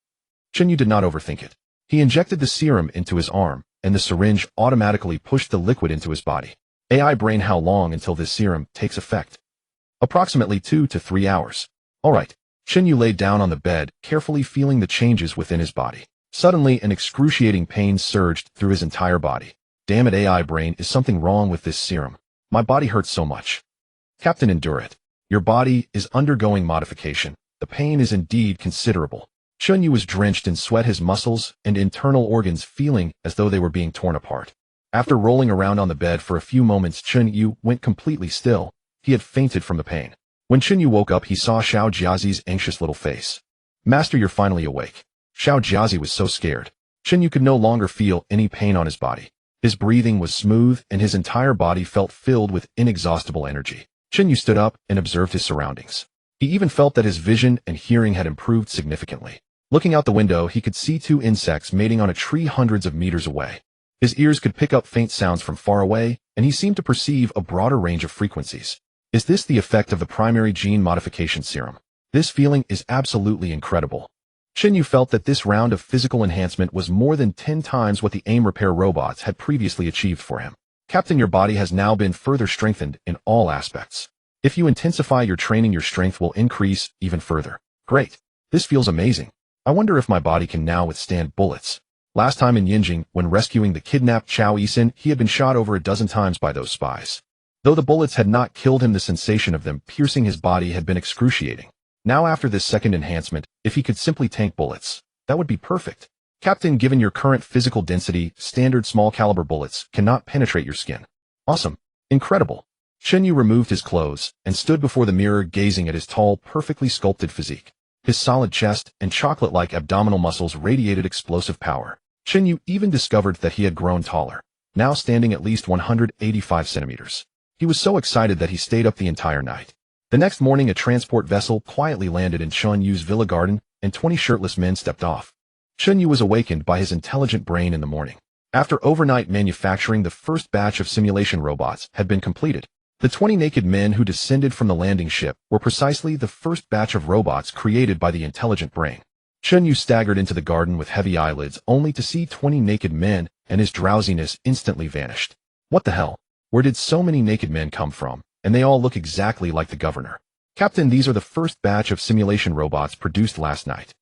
[SPEAKER 1] Chen Yu did not overthink it. He injected the serum into his arm, and the syringe automatically pushed the liquid into his body. AI brain, how long until this serum takes effect? Approximately 2 to 3 hours. Alright. Chen Yu laid down on the bed, carefully feeling the changes within his body. Suddenly, an excruciating pain surged through his entire body. Damn it, AI brain, is something wrong with this serum? My body hurts so much. Captain, endure it. Your body is undergoing modification. The pain is indeed considerable. Chen Yu was drenched in sweat, his muscles and internal organs feeling as though they were being torn apart. After rolling around on the bed for a few moments, Chen Yu went completely still. He had fainted from the pain. When Chen Yu woke up, he saw Xiao Jiazi's anxious little face. Master, you're finally awake. Xiao Jiazi was so scared. Chen Yu could no longer feel any pain on his body. His breathing was smooth, and his entire body felt filled with inexhaustible energy. Chen Yu stood up and observed his surroundings. He even felt that his vision and hearing had improved significantly. Looking out the window, he could see 2 insects mating on a tree hundreds of meters away. His ears could pick up faint sounds from far away, and he seemed to perceive a broader range of frequencies. Is this the effect of the primary gene modification serum? This feeling is absolutely incredible. Chen Yu felt that this round of physical enhancement was more than 10 times what the AIM repair robots had previously achieved for him. Captain, your body has now been further strengthened in all aspects. If you intensify your training, your strength will increase even further. Great. This feels amazing. I wonder if my body can now withstand bullets. Last time in Yinjing, when rescuing the kidnapped Chao Yisin, he had been shot over a dozen times by those spies. Though the bullets had not killed him, the sensation of them piercing his body had been excruciating. Now after this second enhancement, if he could simply tank bullets, that would be perfect. Captain, given your current physical density, standard small caliber bullets cannot penetrate your skin. Awesome. Incredible. Chen Yu removed his clothes and stood before the mirror, gazing at his tall, perfectly sculpted physique. His solid chest and chocolate-like abdominal muscles radiated explosive power. Chen Yu even discovered that he had grown taller, now standing at least 185 centimeters. He was so excited that he stayed up the entire night. The next morning, a transport vessel quietly landed in Chen Yu's villa garden, and 20 shirtless men stepped off. Chen Yu was awakened by his intelligent brain in the morning. After overnight manufacturing, the first batch of simulation robots had been completed. The 20 naked men who descended from the landing ship were precisely the first batch of robots created by the intelligent brain. Chen Yu staggered into the garden with heavy eyelids, only to see 20 naked men, and his drowsiness instantly vanished. What the hell? Where did so many naked men come from? And they all look exactly like the governor. Captain, these are the first batch of simulation robots produced last night.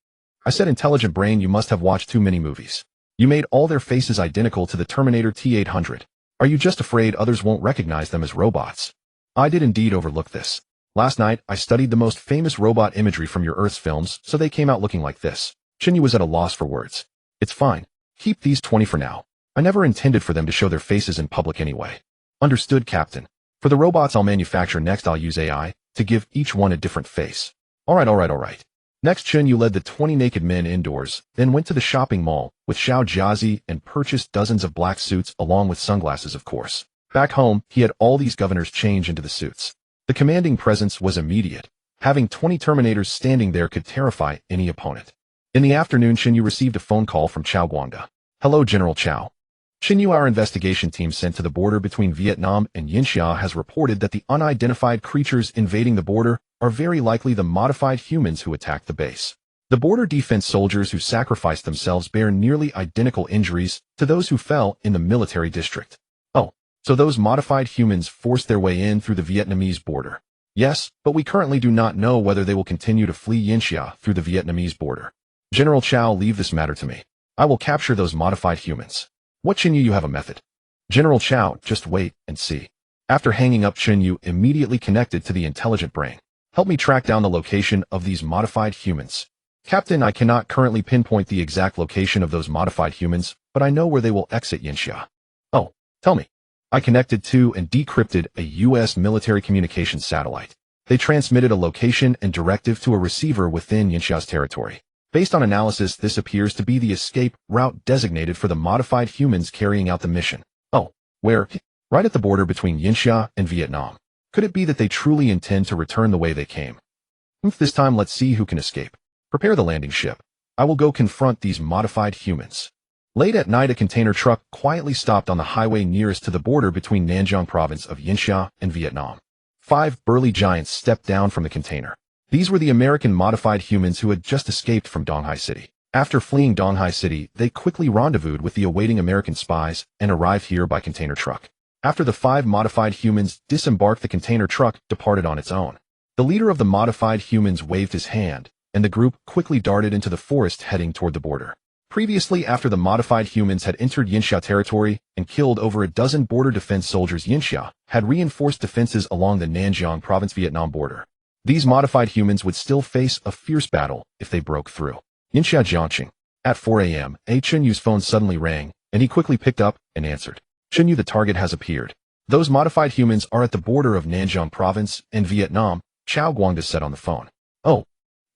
[SPEAKER 1] I said, intelligent brain, you must have watched too many movies. You made all their faces identical to the Terminator T-800. Are you just afraid others won't recognize them as robots? I did indeed overlook this. Last night, I studied the most famous robot imagery from your Earth's films, so they came out looking like this. Chen Yu was at a loss for words. It's fine. Keep these 20 for now. I never intended for them to show their faces in public anyway. Understood, Captain. For the robots I'll manufacture next, I'll use AI to give each one a different face. Alright. Next, Chen Yu led the 20 naked men indoors, then went to the shopping mall with Xiao Jiazi and purchased dozens of black suits along with sunglasses, of course. Back home, he had all these governors change into the suits. The commanding presence was immediate. Having 20 Terminators standing there could terrify any opponent. In the afternoon, Chen Yu received a phone call from Chao Guangda. Hello, General Chao. Chen Yu, our investigation team sent to the border between Vietnam and Yinxia has reported that the unidentified creatures invading the border are very likely the modified humans who attacked the base. The border defense soldiers who sacrificed themselves bear nearly identical injuries to those who fell in the military district. Oh, so those modified humans forced their way in through the Vietnamese border. Yes, but we currently do not know whether they will continue to flee Yinxia through the Vietnamese border. General Chao, leave this matter to me. I will capture those modified humans. What, Chen Yu, you have a method? General Chao, just wait and see. After hanging up, Chen Yu immediately connected to the intelligent brain. Help me track down the location of these modified humans. Captain, I cannot currently pinpoint the exact location of those modified humans, but I know where they will exit Yinxia. Oh, tell me. I connected to and decrypted a U.S. military communications satellite. They transmitted a location and directive to a receiver within Yinxia's territory. Based on analysis, this appears to be the escape route designated for the modified humans carrying out the mission. Oh, where? right at the border between Yinxia and Vietnam. Could it be that they truly intend to return the way they came? This time, let's see who can escape. Prepare the landing ship. I will go confront these modified humans. Late at night, a container truck quietly stopped on the highway nearest to the border between Nanjing province of Yinxia and Vietnam. 5 burly giants stepped down from the container. These were the American modified humans who had just escaped from Donghai City. After fleeing Donghai City, they quickly rendezvoused with the awaiting American spies and arrived here by container truck. After the 5 modified humans disembarked, the container truck departed on its own. The leader of the modified humans waved his hand, and the group quickly darted into the forest heading toward the border. Previously, after the modified humans had entered Yinxia territory and killed over a dozen border defense soldiers, Yinxia had reinforced defenses along the Nanjing province Vietnam border. These modified humans would still face a fierce battle if they broke through. Yinxia Jiangqing. At 4 a.m., Chen Yu's phone suddenly rang, and he quickly picked up and answered. Chen Yu, the target has appeared. Those modified humans are at the border of Nanjing province and Vietnam, Chao Guangda said on the phone. Oh,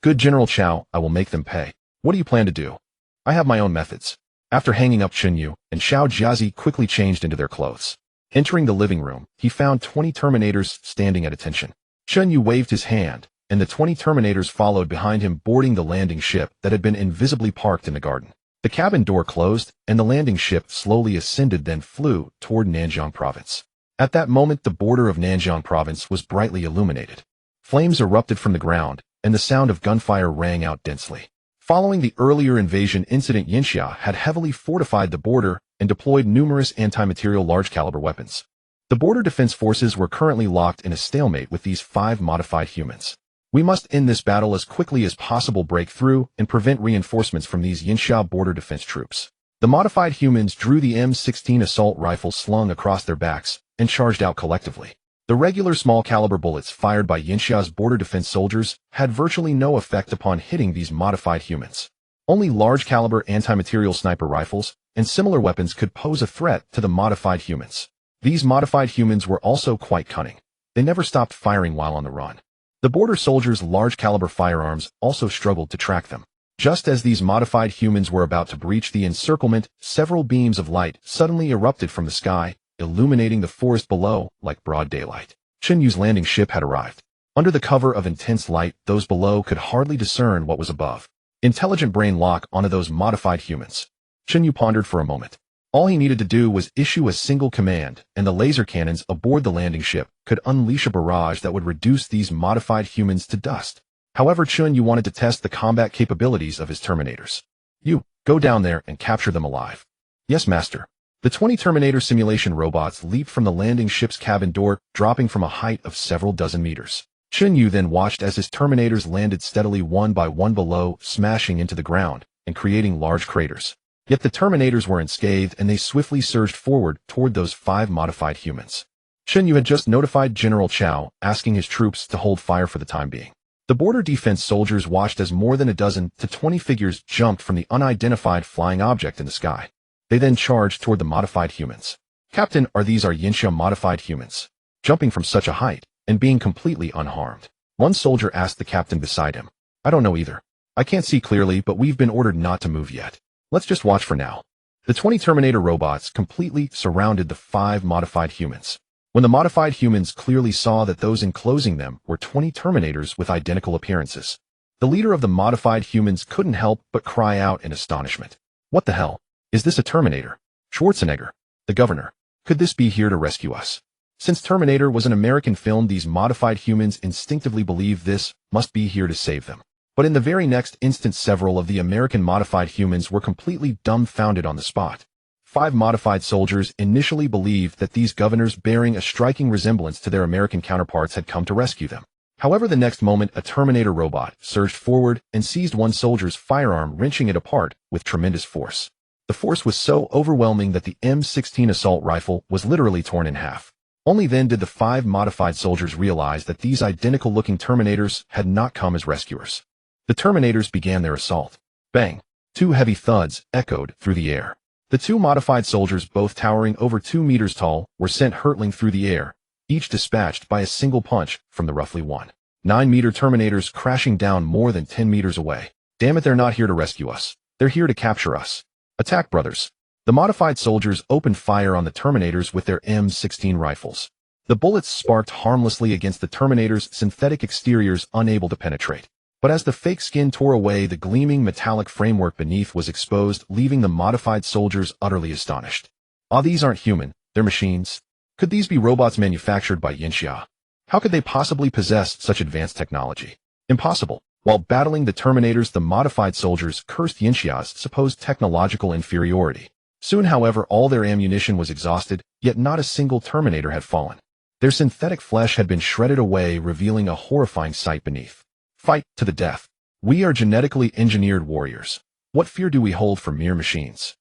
[SPEAKER 1] good General Chao, I will make them pay. What do you plan to do? I have my own methods. After hanging up, Chen Yu and Xiao Jiazi quickly changed into their clothes. Entering the living room, he found 20 Terminators standing at attention. Chen Yu waved his hand, and the 20 Terminators followed behind him, boarding the landing ship that had been invisibly parked in the garden. The cabin door closed, and the landing ship slowly ascended, then flew toward Nanjing province. At that moment, the border of Nanjing province was brightly illuminated. Flames erupted from the ground, and the sound of gunfire rang out densely. Following the earlier invasion incident, Yinxia had heavily fortified the border and deployed numerous anti-material large-caliber weapons. The border defense forces were currently locked in a stalemate with these 5 modified humans. We must end this battle as quickly as possible, break through, and prevent reinforcements from these Yinxia border defense troops. The modified humans drew the M16 assault rifles slung across their backs and charged out collectively. The regular small-caliber bullets fired by Yinxia's border defense soldiers had virtually no effect upon hitting these modified humans. Only large-caliber anti-material sniper rifles and similar weapons could pose a threat to the modified humans. These modified humans were also quite cunning. They never stopped firing while on the run. The border soldiers' large-caliber firearms also struggled to track them. Just as these modified humans were about to breach the encirclement, several beams of light suddenly erupted from the sky, illuminating the forest below like broad daylight. Chen Yu's landing ship had arrived. Under the cover of intense light, those below could hardly discern what was above. Intelligent brain lock onto those modified humans. Chen Yu pondered for a moment. All he needed to do was issue a single command, and the laser cannons aboard the landing ship could unleash a barrage that would reduce these modified humans to dust. However, Chen Yu wanted to test the combat capabilities of his Terminators. You, go down there and capture them alive. Yes, Master. The 20 Terminator simulation robots leaped from the landing ship's cabin door, dropping from a height of several dozen meters. Chen Yu then watched as his Terminators landed steadily one by one below, smashing into the ground and creating large craters. Yet the Terminators were unscathed, and they swiftly surged forward toward those 5 modified humans. Chen Yu had just notified General Chao, asking his troops to hold fire for the time being. The border defense soldiers watched as more than a dozen to 20 figures jumped from the unidentified flying object in the sky. They then charged toward the modified humans. Captain, are these our Yinxia modified humans? Jumping from such a height and being completely unharmed. One soldier asked the captain beside him. I don't know either. I can't see clearly, but we've been ordered not to move yet. Let's just watch for now. The 20 Terminator robots completely surrounded the 5 modified humans. When the modified humans clearly saw that those enclosing them were 20 Terminators with identical appearances, the leader of the modified humans couldn't help but cry out in astonishment. What the hell? Is this a Terminator? Schwarzenegger, the governor. Could this be here to rescue us? Since Terminator was an American film, these modified humans instinctively believed this must be here to save them. But in the very next instant, several of the American modified humans were completely dumbfounded on the spot. 5 modified soldiers initially believed that these governors, bearing a striking resemblance to their American counterparts, had come to rescue them. However, the next moment, a Terminator robot surged forward and seized one soldier's firearm, wrenching it apart with tremendous force. The force was so overwhelming that the M16 assault rifle was literally torn in half. Only then did the 5 modified soldiers realize that these identical-looking Terminators had not come as rescuers. The Terminators began their assault. Bang! 2 heavy thuds echoed through the air. The 2 modified soldiers, both towering over 2 meters tall, were sent hurtling through the air, each dispatched by a single punch from the roughly 1.9-meter Terminators, crashing down more than 10 meters away. Damn it, they're not here to rescue us. They're here to capture us. Attack, brothers. The modified soldiers opened fire on the Terminators with their M16 rifles. The bullets sparked harmlessly against the Terminators' synthetic exteriors, unable to penetrate. But as the fake skin tore away, the gleaming metallic framework beneath was exposed, leaving the modified soldiers utterly astonished. These aren't human, they're machines. Could these be robots manufactured by Yinxia? How could they possibly possess such advanced technology? Impossible. While battling the Terminators, the modified soldiers cursed Yinxia's supposed technological inferiority. Soon, however, all their ammunition was exhausted, yet not a single Terminator had fallen. Their synthetic flesh had been shredded away, revealing a horrifying sight beneath. Fight to the death. We are genetically engineered warriors. What fear do we hold for mere machines?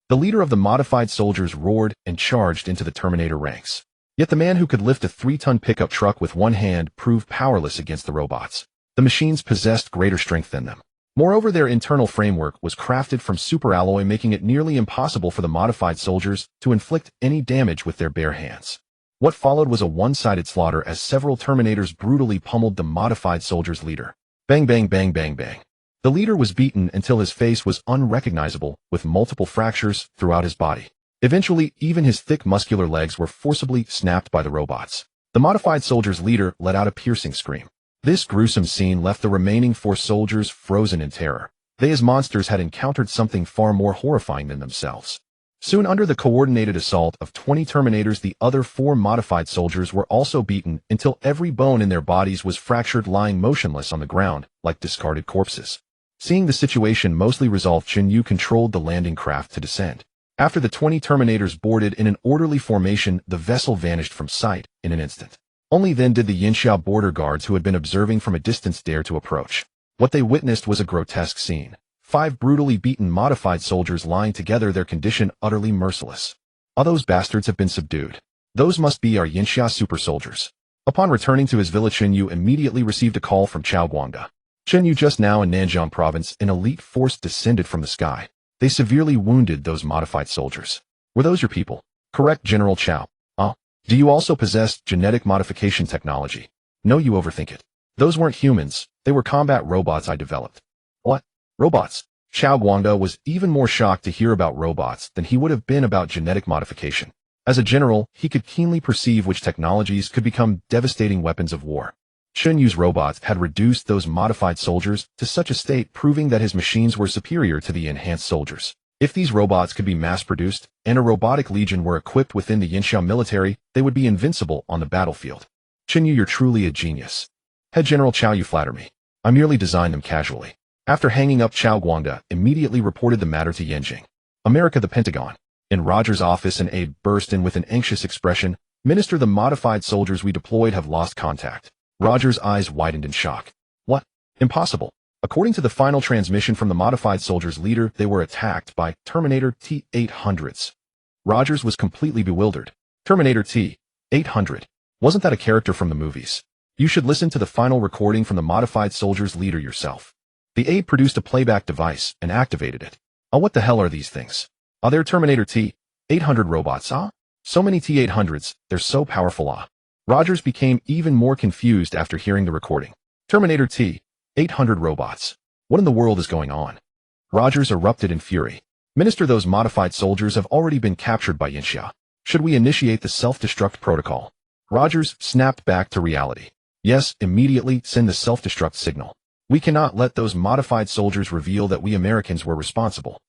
[SPEAKER 1] The leader of the modified soldiers roared and charged into the Terminator ranks. Yet the man who could lift a 3-ton pickup truck with one hand proved powerless against the robots. The machines possessed greater strength than them. Moreover, their internal framework was crafted from superalloy, making it nearly impossible for the modified soldiers to inflict any damage with their bare hands. What followed was a one-sided slaughter as several Terminators brutally pummeled the modified soldiers' leader. Bang, bang, bang, bang, bang. The leader was beaten until his face was unrecognizable, with multiple fractures throughout his body. Eventually, even his thick muscular legs were forcibly snapped by the robots. The modified soldiers' leader let out a piercing scream. This gruesome scene left the remaining 4 soldiers frozen in terror. They as monsters had encountered something far more horrifying than themselves. Soon, under the coordinated assault of 20 Terminators, the other 4 modified soldiers were also beaten until every bone in their bodies was fractured, lying motionless on the ground like discarded corpses. Seeing the situation mostly resolved, Chen Yu controlled the landing craft to descend. After the 20 Terminators boarded in an orderly formation, the vessel vanished from sight in an instant. Only then did the Yinxia border guards who had been observing from a distance dare to approach. What they witnessed was a grotesque scene. 5 brutally beaten modified soldiers lying together, their condition utterly merciless. All those bastards have been subdued. Those must be our Yinxia super soldiers. Upon returning to his village, Chen Yu immediately received a call from Chao Guangda. Chen Yu, just now in Nanjiang province, an elite force descended from the sky. They severely wounded those modified soldiers. Were those your people? Correct, General Chao. Do you also possess genetic modification technology? No, you overthink it. Those weren't humans, they were combat robots I developed. What? Robots? Chao Guangda was even more shocked to hear about robots than he would have been about genetic modification. As a general, he could keenly perceive which technologies could become devastating weapons of war. Chen Yu's robots had reduced those modified soldiers to such a state, proving that his machines were superior to the enhanced soldiers. If these robots could be mass-produced, and a robotic legion were equipped within the Yinxia military, they would be invincible on the battlefield. Chen Yu, you're truly a genius. Head General Chao, you flatter me. I merely designed them casually. After hanging up, Chao Guangda immediately reported the matter to Yanjing. America, the Pentagon. In Roger's office, an aide burst in with an anxious expression. Minister, the modified soldiers we deployed have lost contact. Roger's eyes widened in shock. What? Impossible. According to the final transmission from the modified soldiers' leader, they were attacked by Terminator T-800s. Rogers was completely bewildered. Terminator T-800. Wasn't that a character from the movies? You should listen to the final recording from the modified soldiers' leader yourself. The aide produced a playback device and activated it. What the hell are these things? They're Terminator T-800 robots. So many T-800s, they're so powerful. Rogers became even more confused after hearing the recording. Terminator T-800 robots. What in the world is going on? Rogers erupted in fury. Minister, those modified soldiers have already been captured by Yinxia. Should we initiate the self-destruct protocol? Rogers snapped back to reality. Yes, immediately send the self-destruct signal. We cannot let those modified soldiers reveal that we Americans were responsible.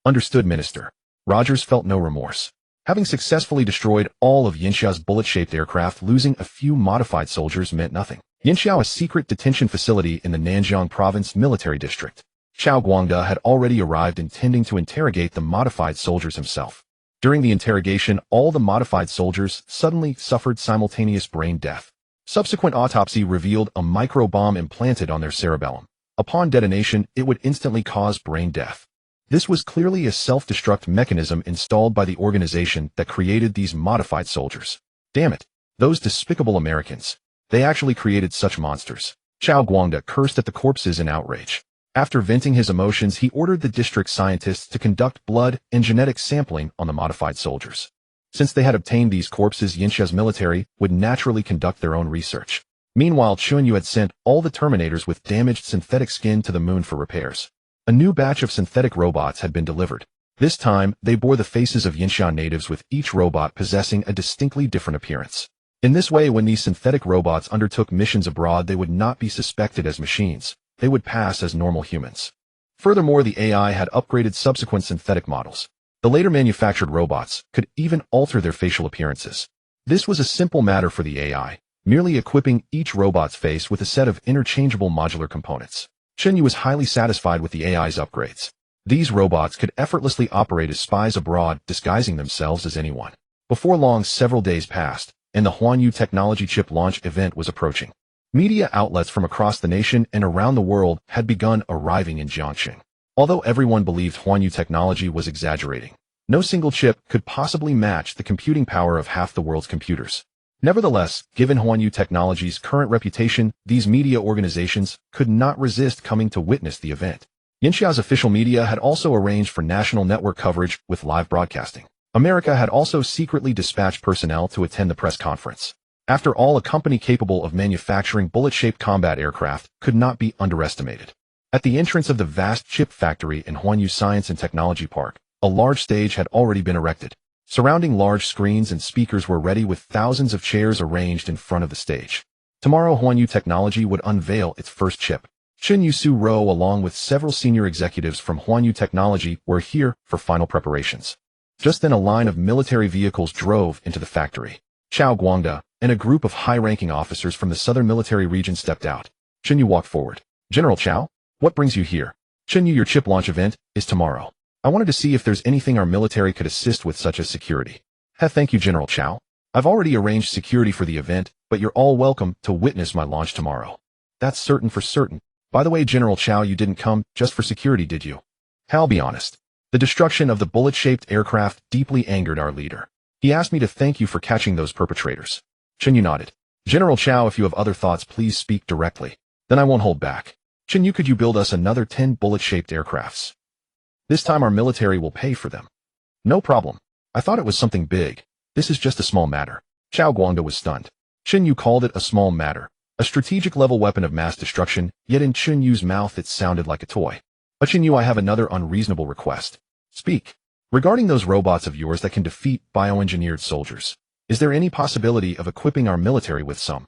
[SPEAKER 1] Understood, Minister. Rogers felt no remorse. Having successfully destroyed all of Yinxia's bullet-shaped aircraft, losing a few modified soldiers meant nothing. Yinxia, a secret detention facility in the Nanjiang province military district. Chao Guangda had already arrived, intending to interrogate the modified soldiers himself. During the interrogation, all the modified soldiers suddenly suffered simultaneous brain death. Subsequent autopsy revealed a microbomb implanted on their cerebellum. Upon detonation, it would instantly cause brain death. This was clearly a self-destruct mechanism installed by the organization that created these modified soldiers. Damn it, those despicable Americans. They actually created such monsters. Chao Guangda cursed at the corpses in outrage. After venting his emotions, he ordered the district scientists to conduct blood and genetic sampling on the modified soldiers. Since they had obtained these corpses, Yinxia's military would naturally conduct their own research. Meanwhile, Chen Yu had sent all the Terminators with damaged synthetic skin to the moon for repairs. A new batch of synthetic robots had been delivered. This time, they bore the faces of Yinxia natives with each robot possessing a distinctly different appearance. In this way, when these synthetic robots undertook missions abroad, they would not be suspected as machines. They would pass as normal humans. Furthermore, the AI had upgraded subsequent synthetic models. The later manufactured robots could even alter their facial appearances. This was a simple matter for the AI, merely equipping each robot's face with a set of interchangeable modular components. Chen Yu was highly satisfied with the AI's upgrades. These robots could effortlessly operate as spies abroad, disguising themselves as anyone. Before long, several days passed, and the Chen technology chip launch event was approaching. Media outlets from across the nation and around the world had begun arriving in Jiangxing. Although everyone believed Chen technology was exaggerating, no single chip could possibly match the computing power of half the world's computers. Nevertheless, given Chen technology's current reputation, these media organizations could not resist coming to witness the event. Yinxia's official media had also arranged for national network coverage with live broadcasting. America had also secretly dispatched personnel to attend the press conference. After all, a company capable of manufacturing bullet-shaped combat aircraft could not be underestimated. At the entrance of the vast chip factory in Chen Yu Science and Technology Park, a large stage had already been erected. Surrounding large screens and speakers were ready with thousands of chairs arranged in front of the stage. Tomorrow, Chen Yu Technology would unveil its first chip. Chen Yu Su-ro, along with several senior executives from Chen Yu Technology, were here for final preparations. Just then, a line of military vehicles drove into the factory. Chao Guangda and a group of high-ranking officers from the southern military region stepped out. Chen Yu walked forward. "General Chao, what brings you here?" "Chen Yu, your chip launch event is tomorrow. I wanted to see if there's anything our military could assist with, such as security." Thank you, General Chao. I've already arranged security for the event, but you're all welcome to witness my launch tomorrow." "That's certain for certain. By the way, General Chao, you didn't come just for security, did you?" "I'll be honest. The destruction of the bullet-shaped aircraft deeply angered our leader. He asked me to thank you for catching those perpetrators." Chen Yu nodded. "General Chao, if you have other thoughts, please speak directly. Then I won't hold back. Chen Yu, could you build us another 10 bullet-shaped aircrafts? This time our military will pay for them." "No problem. I thought it was something big. This is just a small matter." Chao Guangda was stunned. Chen Yu called it a small matter, a strategic-level weapon of mass destruction, yet in Chen Yu's mouth it sounded like a toy. "But Chen Yu, I have another unreasonable request." "Speak." "Regarding those robots of yours that can defeat bioengineered soldiers, is there any possibility of equipping our military with some?"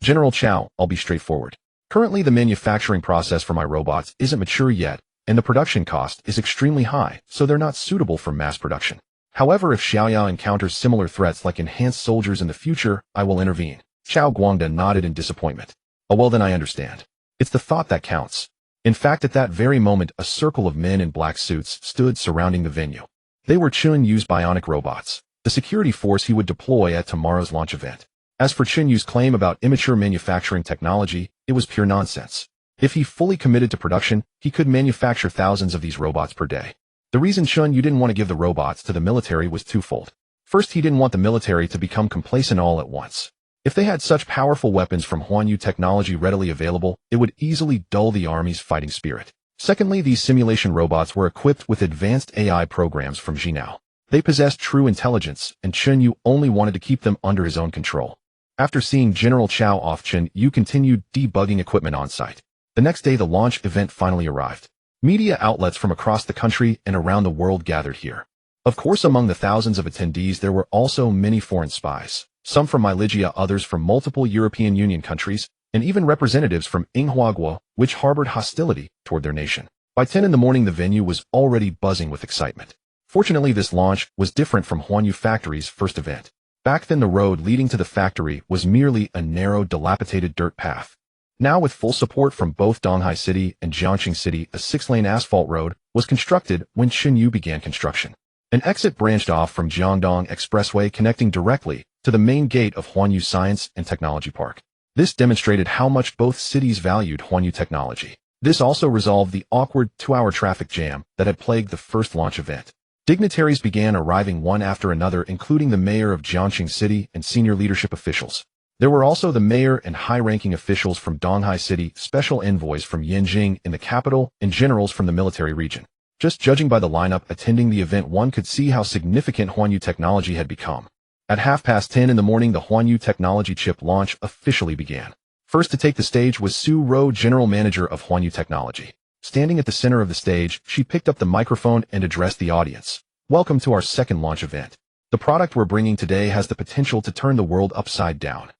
[SPEAKER 1] "General Chao, I'll be straightforward. Currently, the manufacturing process for my robots isn't mature yet, and the production cost is extremely high, so they're not suitable for mass production. However, if Xiaoya encounters similar threats like enhanced soldiers in the future, I will intervene." Chao Guangda nodded in disappointment. "Oh, well then I understand. It's the thought that counts." In fact, at that very moment, a circle of men in black suits stood surrounding the venue. They were Chen Yu's bionic robots, the security force he would deploy at tomorrow's launch event. As for Chen Yu's claim about immature manufacturing technology, it was pure nonsense. If he fully committed to production, he could manufacture thousands of these robots per day. The reason Chen Yu didn't want to give the robots to the military was twofold. First, he didn't want the military to become complacent all at once. If they had such powerful weapons from Chen Yu technology readily available, it would easily dull the army's fighting spirit. Secondly, these simulation robots were equipped with advanced AI programs from Jinao. They possessed true intelligence, and Chen Yu only wanted to keep them under his own control. After seeing General Chao off, Chen Yu continued debugging equipment on site. The next day, the launch event finally arrived. Media outlets from across the country and around the world gathered here. Of course, among the thousands of attendees, there were also many foreign spies. Some from Malaysia, others from multiple European Union countries, and even representatives from Inghuaguo, which harbored hostility toward their nation. By 10 in the morning, the venue was already buzzing with excitement. Fortunately, this launch was different from Chen Yu Factory's first event. Back then, the road leading to the factory was merely a narrow, dilapidated dirt path. Now, with full support from both Donghai City and Jiangxing City, a 6-lane asphalt road was constructed when Chen Yu began construction. An exit branched off from Jiangdong Expressway, connecting directly to the main gate of Chen Yu Science and Technology Park. This demonstrated how much both cities valued Chen Yu technology. This also resolved the awkward 2-hour traffic jam that had plagued the first launch event. Dignitaries began arriving one after another, including the mayor of Jiangxing City and senior leadership officials. There were also the mayor and high-ranking officials from Donghai City, special envoys from Yanjing in the capital, and generals from the military region. Just judging by the lineup attending the event, one could see how significant Chen Yu technology had become. At 10:30 in the morning, the Chen Yu technology chip launch officially began. First to take the stage was Su Ro, general manager of Chen Yu technology. Standing at the center of the stage, she picked up the microphone and addressed the audience. Welcome to our second launch event. The product we're bringing today has the potential to turn the world upside down.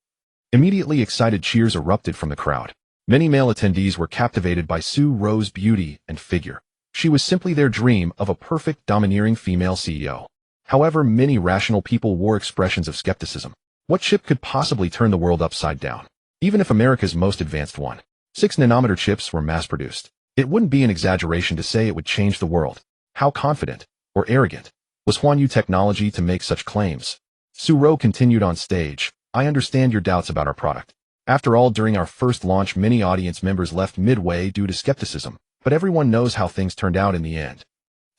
[SPEAKER 1] Immediately excited cheers erupted from the crowd. Many male attendees were captivated by Su Ro's beauty and figure. She was simply their dream of a perfect, domineering female CEO. However, many rational people wore expressions of skepticism. What chip could possibly turn the world upside down? Even if America's most advanced one. 6-nanometer chips were mass-produced. It wouldn't be an exaggeration to say it would change the world. How confident, or arrogant, was Chen Yu technology to make such claims? Su Ro continued on stage. I understand your doubts about our product. After all, during our first launch, many audience members left midway due to skepticism, but everyone knows how things turned out in the end.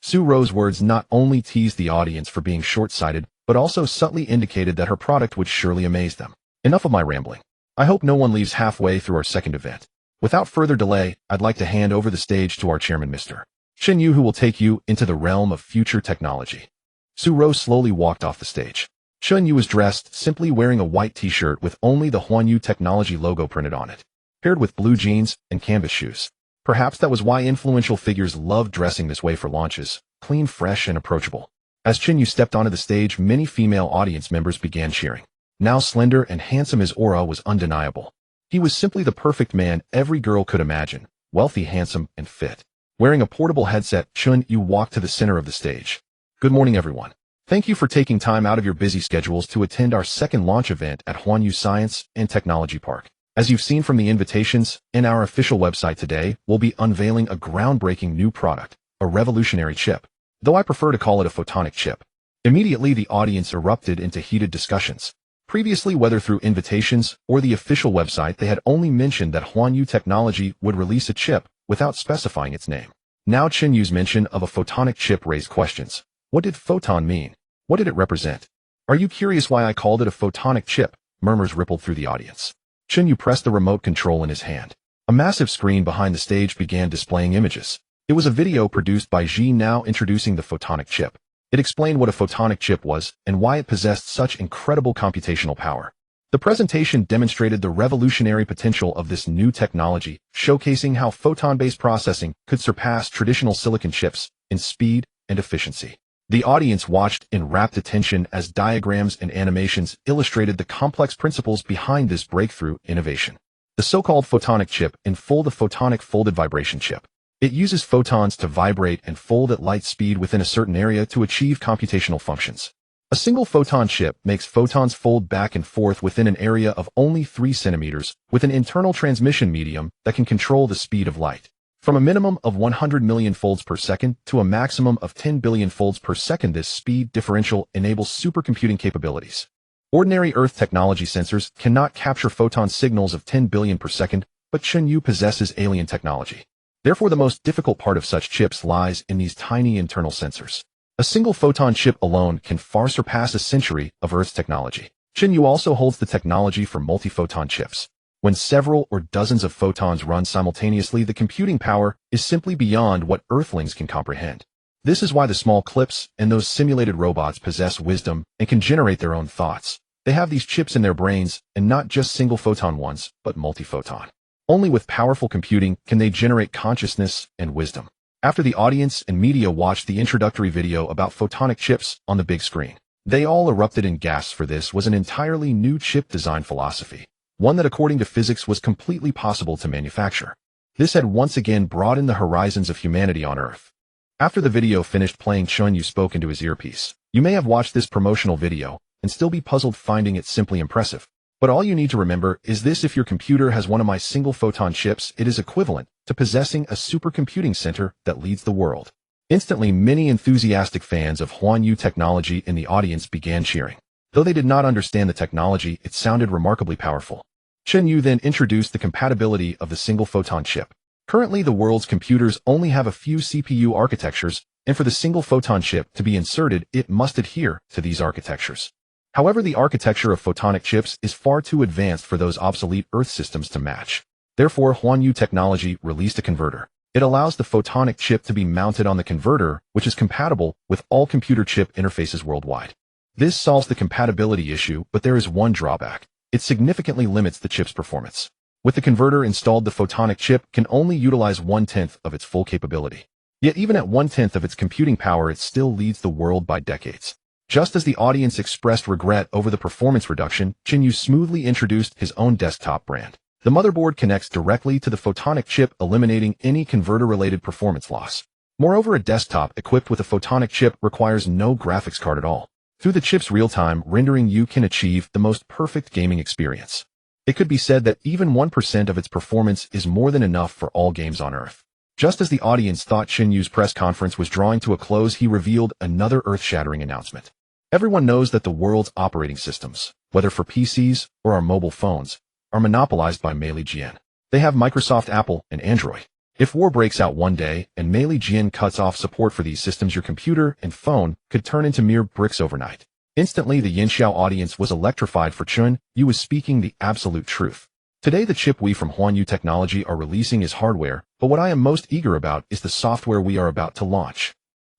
[SPEAKER 1] Su Ro's words not only teased the audience for being short-sighted, but also subtly indicated that her product would surely amaze them. Enough of my rambling. I hope no one leaves halfway through our second event. Without further delay, I'd like to hand over the stage to our chairman, Mr. Chen Yu, who will take you into the realm of future technology. Su Ro slowly walked off the stage. Chen Yu was dressed, simply wearing a white t-shirt with only the Chen Yu technology logo printed on it, paired with blue jeans and canvas shoes. Perhaps that was why influential figures loved dressing this way for launches, clean, fresh, and approachable. As Chen Yu stepped onto the stage, many female audience members began cheering. Now slender and handsome, his aura was undeniable. He was simply the perfect man every girl could imagine, wealthy, handsome, and fit. Wearing a portable headset, Chen Yu walked to the center of the stage. Good morning, everyone. Thank you for taking time out of your busy schedules to attend our second launch event at Chen Yu Science and Technology Park. As you've seen from the invitations, in our official website today, we'll be unveiling a groundbreaking new product, a revolutionary chip. Though I prefer to call it a photonic chip. Immediately, the audience erupted into heated discussions. Previously, whether through invitations or the official website, they had only mentioned that Chen Yu technology would release a chip without specifying its name. Now Chen Yu's mention of a photonic chip raised questions. What did photon mean? What did it represent? Are you curious why I called it a photonic chip? Murmurs rippled through the audience. Chen Yu pressed the remote control in his hand. A massive screen behind the stage began displaying images. It was a video produced by Ji, now introducing the photonic chip. It explained what a photonic chip was and why it possessed such incredible computational power. The presentation demonstrated the revolutionary potential of this new technology, showcasing how photon-based processing could surpass traditional silicon chips in speed and efficiency. The audience watched in rapt attention as diagrams and animations illustrated the complex principles behind this breakthrough innovation. The so-called photonic chip, in full, the photonic folded vibration chip. It uses photons to vibrate and fold at light speed within a certain area to achieve computational functions. A single photon chip makes photons fold back and forth within an area of only 3 centimeters, with an internal transmission medium that can control the speed of light. From a minimum of 100 million folds per second to a maximum of 10 billion folds per second, this speed differential enables supercomputing capabilities. Ordinary Earth technology sensors cannot capture photon signals of 10 billion per second, but Chen Yu possesses alien technology. Therefore, the most difficult part of such chips lies in these tiny internal sensors. A single photon chip alone can far surpass a century of Earth's technology. Chen Yu also holds the technology for multi-photon chips. When several or dozens of photons run simultaneously, the computing power is simply beyond what Earthlings can comprehend. This is why the small clips and those simulated robots possess wisdom and can generate their own thoughts. They have these chips in their brains, and not just single photon ones, but multi-photon. Only with powerful computing can they generate consciousness and wisdom. After the audience and media watched the introductory video about photonic chips on the big screen, they all erupted in gasps, for this was an entirely new chip design philosophy, one that according to physics was completely possible to manufacture. This had once again broadened the horizons of humanity on Earth. After the video finished playing, Chen Yu spoke into his earpiece. You may have watched this promotional video and still be puzzled, finding it simply impressive. But all you need to remember is this: if your computer has one of my single photon chips, it is equivalent to possessing a supercomputing center that leads the world. Instantly, many enthusiastic fans of Chen Yu technology in the audience began cheering. Though they did not understand the technology, it sounded remarkably powerful. Chen Yu then introduced the compatibility of the single photon chip. Currently, the world's computers only have a few CPU architectures, and for the single photon chip to be inserted, it must adhere to these architectures. However, the architecture of photonic chips is far too advanced for those obsolete Earth systems to match. Therefore, Chen Yu technology released a converter. It allows the photonic chip to be mounted on the converter, which is compatible with all computer chip interfaces worldwide. This solves the compatibility issue, but there is one drawback. It significantly limits the chip's performance. With the converter installed, the photonic chip can only utilize 1/10 of its full capability. Yet even at 1/10 of its computing power, it still leads the world by decades. Just as the audience expressed regret over the performance reduction, Chen Yu smoothly introduced his own desktop brand. The motherboard connects directly to the photonic chip, eliminating any converter-related performance loss. Moreover, a desktop equipped with a photonic chip requires no graphics card at all. Through the chip's real-time rendering, you can achieve the most perfect gaming experience. It could be said that even 1% of its performance is more than enough for all games on Earth. Just as the audience thought Chen Yu's press conference was drawing to a close, he revealed another earth-shattering announcement. Everyone knows that the world's operating systems, whether for PCs or our mobile phones, are monopolized by manhwaedit. They have Microsoft, Apple, and Android. If war breaks out one day and manhwaedit cuts off support for these systems, your computer and phone could turn into mere bricks overnight. Instantly, the Yinxiao audience was electrified, for Chen Yu was speaking the absolute truth. Today, the chip we from Chen Yu Technology are releasing is hardware, but what I am most eager about is the software we are about to launch.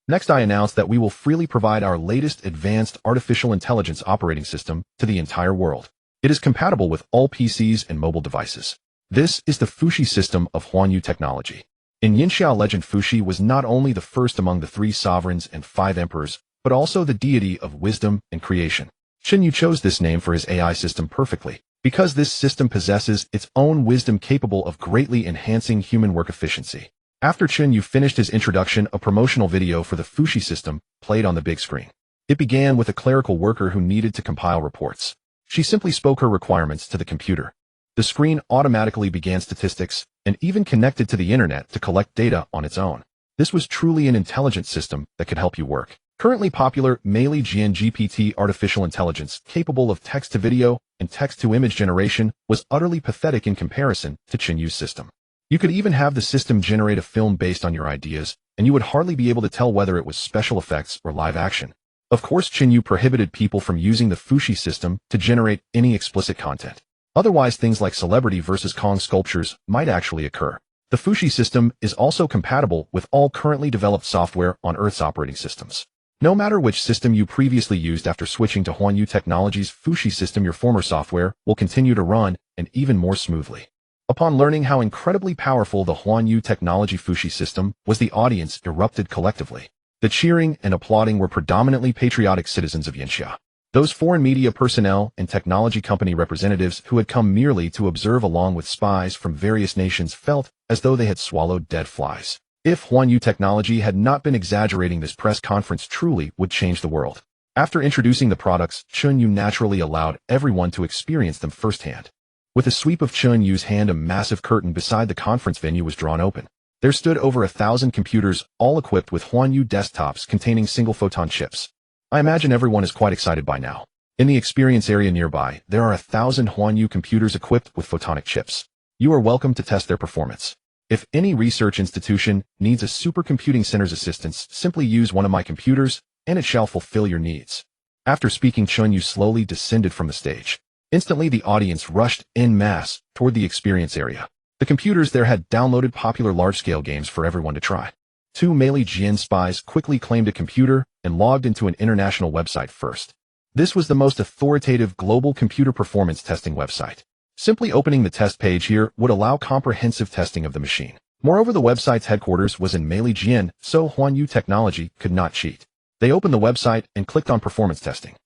[SPEAKER 1] Next, I announced that we will freely provide our latest advanced artificial intelligence operating system to the entire world. It is compatible with all PCs and mobile devices. This is the Fuxi system of Chen Yu Technology. In Yinxiao legend, Fuxi was not only the first among the 3 sovereigns and 5 emperors, but also the deity of wisdom and creation. Chen Yu chose this name for his AI system perfectly, because this system possesses its own wisdom capable of greatly enhancing human work efficiency. After Chen Yu finished his introduction, a promotional video for the Fuxi system played on the big screen. It began with a clerical worker who needed to compile reports. She simply spoke her requirements to the computer. The screen automatically began statistics and even connected to the internet to collect data on its own. This was truly an intelligent system that could help you work. Currently popular, manhwaedit GPT artificial intelligence, capable of text-to-video and text-to-image generation, was utterly pathetic in comparison to Chen Yu's system. You could even have the system generate a film based on your ideas, and you would hardly be able to tell whether it was special effects or live action. Of course, Chen Yu prohibited people from using the Fuxi system to generate any explicit content. Otherwise, things like celebrity versus Kong sculptures might actually occur. The Fuxi system is also compatible with all currently developed software on Earth's operating systems. No matter which system you previously used, after switching to Chen Yu Technology's Fuxi system, your former software will continue to run, and even more smoothly. Upon learning how incredibly powerful the Chen Yu Technology Fuxi system was, the audience erupted collectively. The cheering and applauding were predominantly patriotic citizens of Yinxia. Those foreign media personnel and technology company representatives who had come merely to observe along with spies from various nations felt as though they had swallowed dead flies. If Chen Yu Technology had not been exaggerating, this press conference truly would change the world. After introducing the products, Chen Yu naturally allowed everyone to experience them firsthand. With a sweep of Chen Yu's hand, a massive curtain beside the conference venue was drawn open. There stood over 1,000 computers, all equipped with Chen Yu desktops containing single photon chips. I imagine everyone is quite excited by now. In the experience area nearby, there are 1,000 Chen Yu computers equipped with photonic chips. You are welcome to test their performance. If any research institution needs a supercomputing center's assistance, simply use one of my computers, and it shall fulfill your needs. After speaking, Chen Yu slowly descended from the stage. Instantly, the audience rushed en masse toward the experience area. The computers there had downloaded popular large-scale games for everyone to try. 2 manhwaedit spies quickly claimed a computer and logged into an international website first. This was the most authoritative global computer performance testing website. Simply opening the test page here would allow comprehensive testing of the machine. Moreover, the website's headquarters was in manhwaedit, so Chen Yu Technology could not cheat. They opened the website and clicked on performance testing.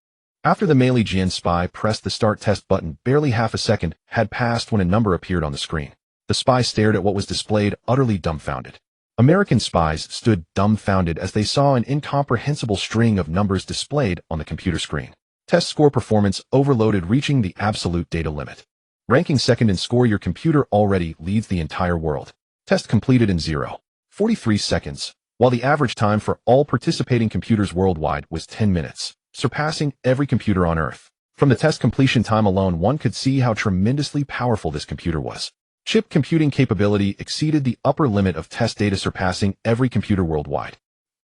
[SPEAKER 1] After the manhwaedit spy pressed the start test button, barely half a second had passed when a number appeared on the screen. The spy stared at what was displayed, utterly dumbfounded. American spies stood dumbfounded as they saw an incomprehensible string of numbers displayed on the computer screen. Test score: performance overloaded, reaching the absolute data limit. Ranking second in score, your computer already leads the entire world. Test completed in 0.43 seconds, while the average time for all participating computers worldwide was 10 minutes, surpassing every computer on Earth. From the test completion time alone, one could see how tremendously powerful this computer was. Chip computing capability exceeded the upper limit of test data, surpassing every computer worldwide.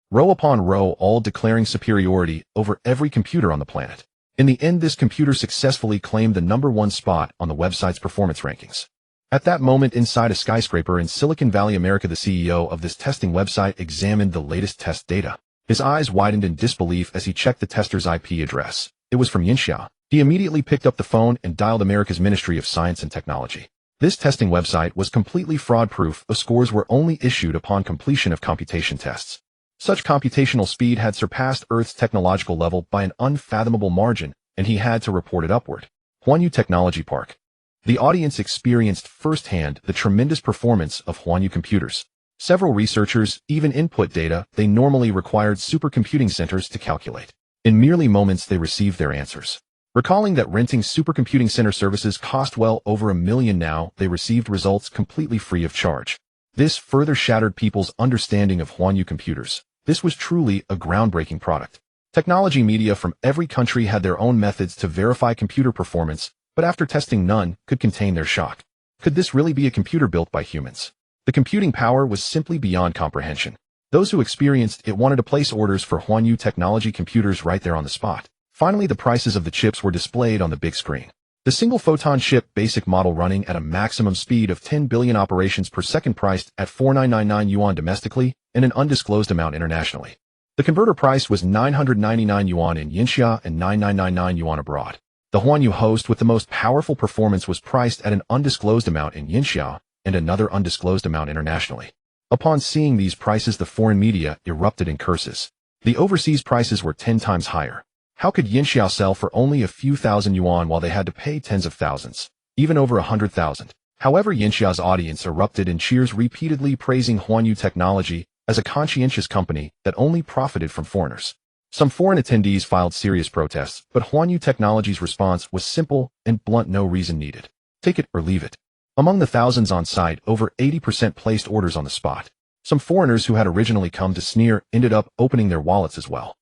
[SPEAKER 1] Row upon row, all declaring superiority over every computer on the planet. In the end, this computer successfully claimed the #1 spot on the website's performance rankings. At that moment, inside a skyscraper in Silicon Valley, America, the CEO of this testing website examined the latest test data. His eyes widened in disbelief as he checked the tester's IP address. It was from Yinxia. He immediately picked up the phone and dialed America's Ministry of Science and Technology. This testing website was completely fraud-proof. The scores were only issued upon completion of computation tests. Such computational speed had surpassed Earth's technological level by an unfathomable margin, and he had to report it upward. Chen Technology Park. The audience experienced firsthand the tremendous performance of Chen computers. Several researchers even input data they normally required supercomputing centers to calculate. In merely moments they received their answers. Recalling that renting supercomputing center services cost well over $1 million now, they received results completely free of charge. This further shattered people's understanding of Chen computers. This was truly a groundbreaking product. Technology media from every country had their own methods to verify computer performance, but after testing none could contain their shock. Could this really be a computer built by humans? The computing power was simply beyond comprehension. Those who experienced it wanted to place orders for Chen Technology computers right there on the spot. Finally, the prices of the chips were displayed on the big screen. The single photon chip basic model running at a maximum speed of 10 billion operations per second priced at 4,999 yuan domestically and an undisclosed amount internationally. The converter price was 999 yuan in Yinxia and 9,999 yuan abroad. The Chen host with the most powerful performance was priced at an undisclosed amount in Yinxia and another undisclosed amount internationally. Upon seeing these prices, the foreign media erupted in curses. The overseas prices were 10 times higher. How could Yinxia sell for only a few thousand yuan while they had to pay tens of thousands, even over 100,000? However, Yinxia's audience erupted in cheers, repeatedly praising Chen Technology as a conscientious company that only profited from foreigners. Some foreign attendees filed serious protests, but Chen Technology's response was simple and blunt: no reason needed. Take it or leave it. Among the thousands on site, over 80% placed orders on the spot. Some foreigners who had originally come to sneer ended up opening their wallets as well.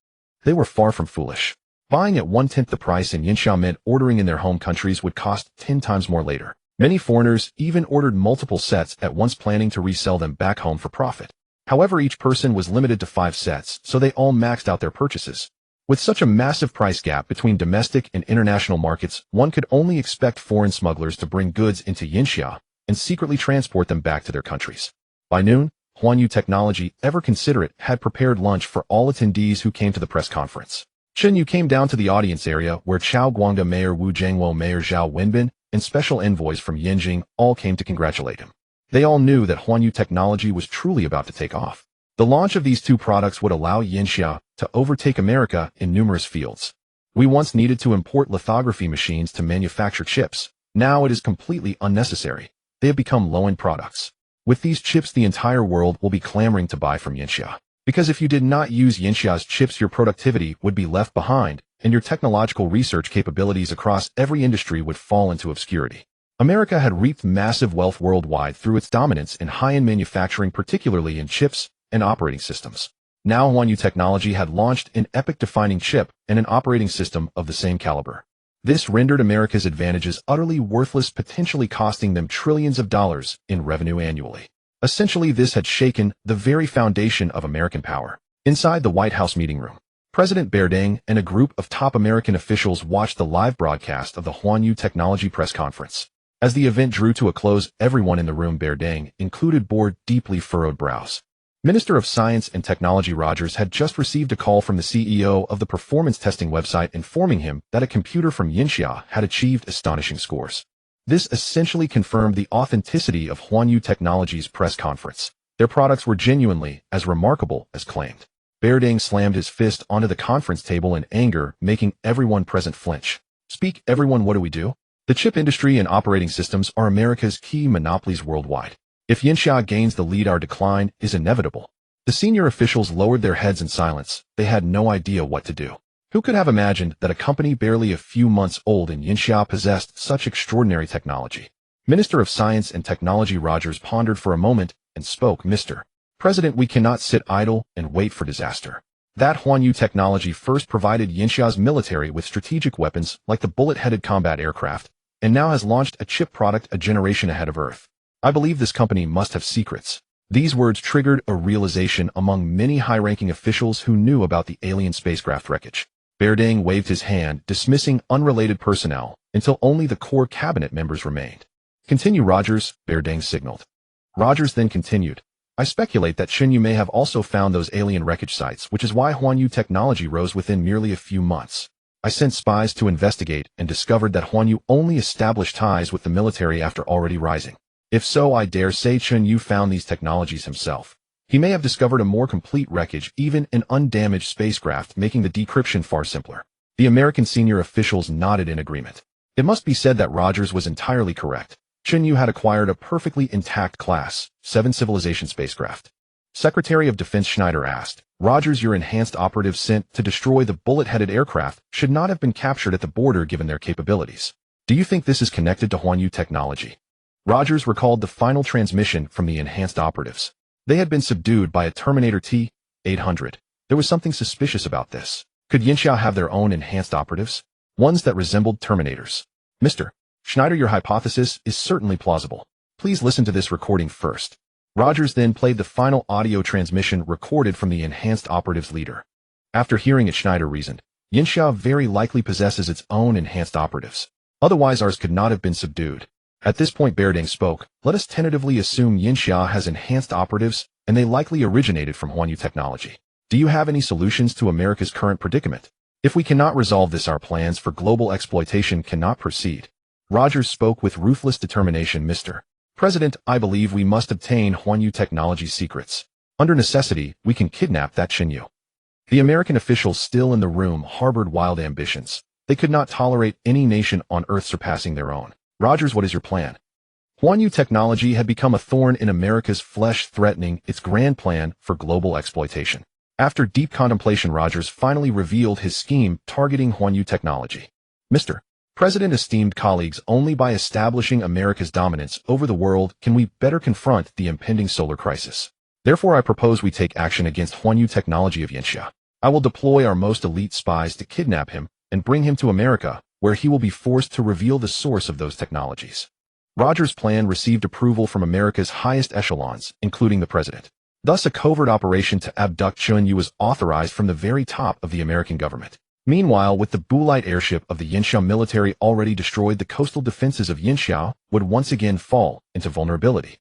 [SPEAKER 1] They were far from foolish. Buying at 1/10 the price in Yinxia meant ordering in their home countries would cost 10 times more later. Many foreigners even ordered multiple sets at once, planning to resell them back home for profit. However, each person was limited to 5 sets, so they all maxed out their purchases. With such a massive price gap between domestic and international markets, one could only expect foreign smugglers to bring goods into Yinxia and secretly transport them back to their countries. By noon, Chen Technology, ever considerate, had prepared lunch for all attendees who came to the press conference. Chen Yu came down to the audience area where Chao Guangda Mayor Wu Zhengwo, Mayor Zhao Wenbin, and special envoys from Yanjing all came to congratulate him. They all knew that Chen Technology was truly about to take off. The launch of these two products would allow Yinxia to overtake America in numerous fields. We once needed to import lithography machines to manufacture chips. Now it is completely unnecessary. They have become low-end products. With these chips, the entire world will be clamoring to buy from Yinxia. Because if you did not use Yinxia's chips, your productivity would be left behind, and your technological research capabilities across every industry would fall into obscurity. America had reaped massive wealth worldwide through its dominance in high-end manufacturing, particularly in chips and operating systems. Now Chen Technology had launched an epoch-defining chip and an operating system of the same caliber. This rendered America's advantages utterly worthless, potentially costing them trillions of dollars in revenue annually. Essentially, this had shaken the very foundation of American power. Inside the White House meeting room, President Berdang and a group of top American officials watched the live broadcast of the Chen Technology press conference. As the event drew to a close, everyone in the room, Berdang included, bore deeply furrowed brows. Minister of Science and Technology Rogers had just received a call from the CEO of the performance testing website informing him that a computer from Yinxia had achieved astonishing scores. This essentially confirmed the authenticity of Chen Technology's press conference. Their products were genuinely as remarkable as claimed. Berdang slammed his fist onto the conference table in anger, making everyone present flinch. Speak, everyone, what do we do? The chip industry and operating systems are America's key monopolies worldwide. If Yinxia gains the lead, our decline is inevitable. The senior officials lowered their heads in silence. They had no idea what to do. Who could have imagined that a company barely a few months old in Yinxia possessed such extraordinary technology? Minister of Science and Technology Rogers pondered for a moment and spoke. Mr. President, we cannot sit idle and wait for disaster. That Chen Technology first provided Yinxia's military with strategic weapons like the bullet-headed combat aircraft, and now has launched a chip product a generation ahead of Earth. I believe this company must have secrets. These words triggered a realization among many high-ranking officials who knew about the alien spacecraft wreckage. Berdang waved his hand, dismissing unrelated personnel, until only the core cabinet members remained. Continue, Rogers, Berdang signaled. Rogers then continued. I speculate that Chen Yu may have also found those alien wreckage sites, which is why Chen Technology rose within merely a few months. I sent spies to investigate and discovered that Huan Yu only established ties with the military after already rising. If so, I dare say Chen Yu found these technologies himself. He may have discovered a more complete wreckage, even an undamaged spacecraft, making the decryption far simpler. The American senior officials nodded in agreement. It must be said that Rogers was entirely correct. Chen Yu had acquired a perfectly intact Class 7 civilization spacecraft. Secretary of Defense Schneider asked, Rogers, your enhanced operatives sent to destroy the bullet-headed aircraft should not have been captured at the border given their capabilities. Do you think this is connected to Huan Yu technology? Rogers recalled the final transmission from the enhanced operatives. They had been subdued by a Terminator T-800. There was something suspicious about this. Could Yinxiao have their own enhanced operatives? Ones that resembled Terminators. Mr. Schneider, your hypothesis is certainly plausible. Please listen to this recording first. Rogers then played the final audio transmission recorded from the enhanced operatives leader. After hearing it, Schneider reasoned, Yinxiao very likely possesses its own enhanced operatives. Otherwise ours could not have been subdued. At this point Berdang spoke, let us tentatively assume Yinxiao has enhanced operatives, and they likely originated from Huan Yu technology. Do you have any solutions to America's current predicament? If we cannot resolve this, our plans for global exploitation cannot proceed. Rogers spoke with ruthless determination. Mr. President, I believe we must obtain Huan Yu technology's secrets. Under necessity, we can kidnap that Chen Yu. The American officials still in the room harbored wild ambitions. They could not tolerate any nation on Earth surpassing their own. Rogers, what is your plan? Huan Yu technology had become a thorn in America's flesh, threatening its grand plan for global exploitation. After deep contemplation, Rogers finally revealed his scheme targeting Huan Yu technology. Mr. President, esteemed colleagues, only by establishing America's dominance over the world can we better confront the impending solar crisis. Therefore, I propose we take action against Huan Yu technology of Yinxia. I will deploy our most elite spies to kidnap him and bring him to America, where he will be forced to reveal the source of those technologies. Rogers' plan received approval from America's highest echelons, including the president. Thus, a covert operation to abduct Chen Yu was authorized from the very top of the American government. Meanwhile, with the Bulite airship of the Yinxiao military already destroyed, the coastal defenses of Yinxiao would once again fall into vulnerability.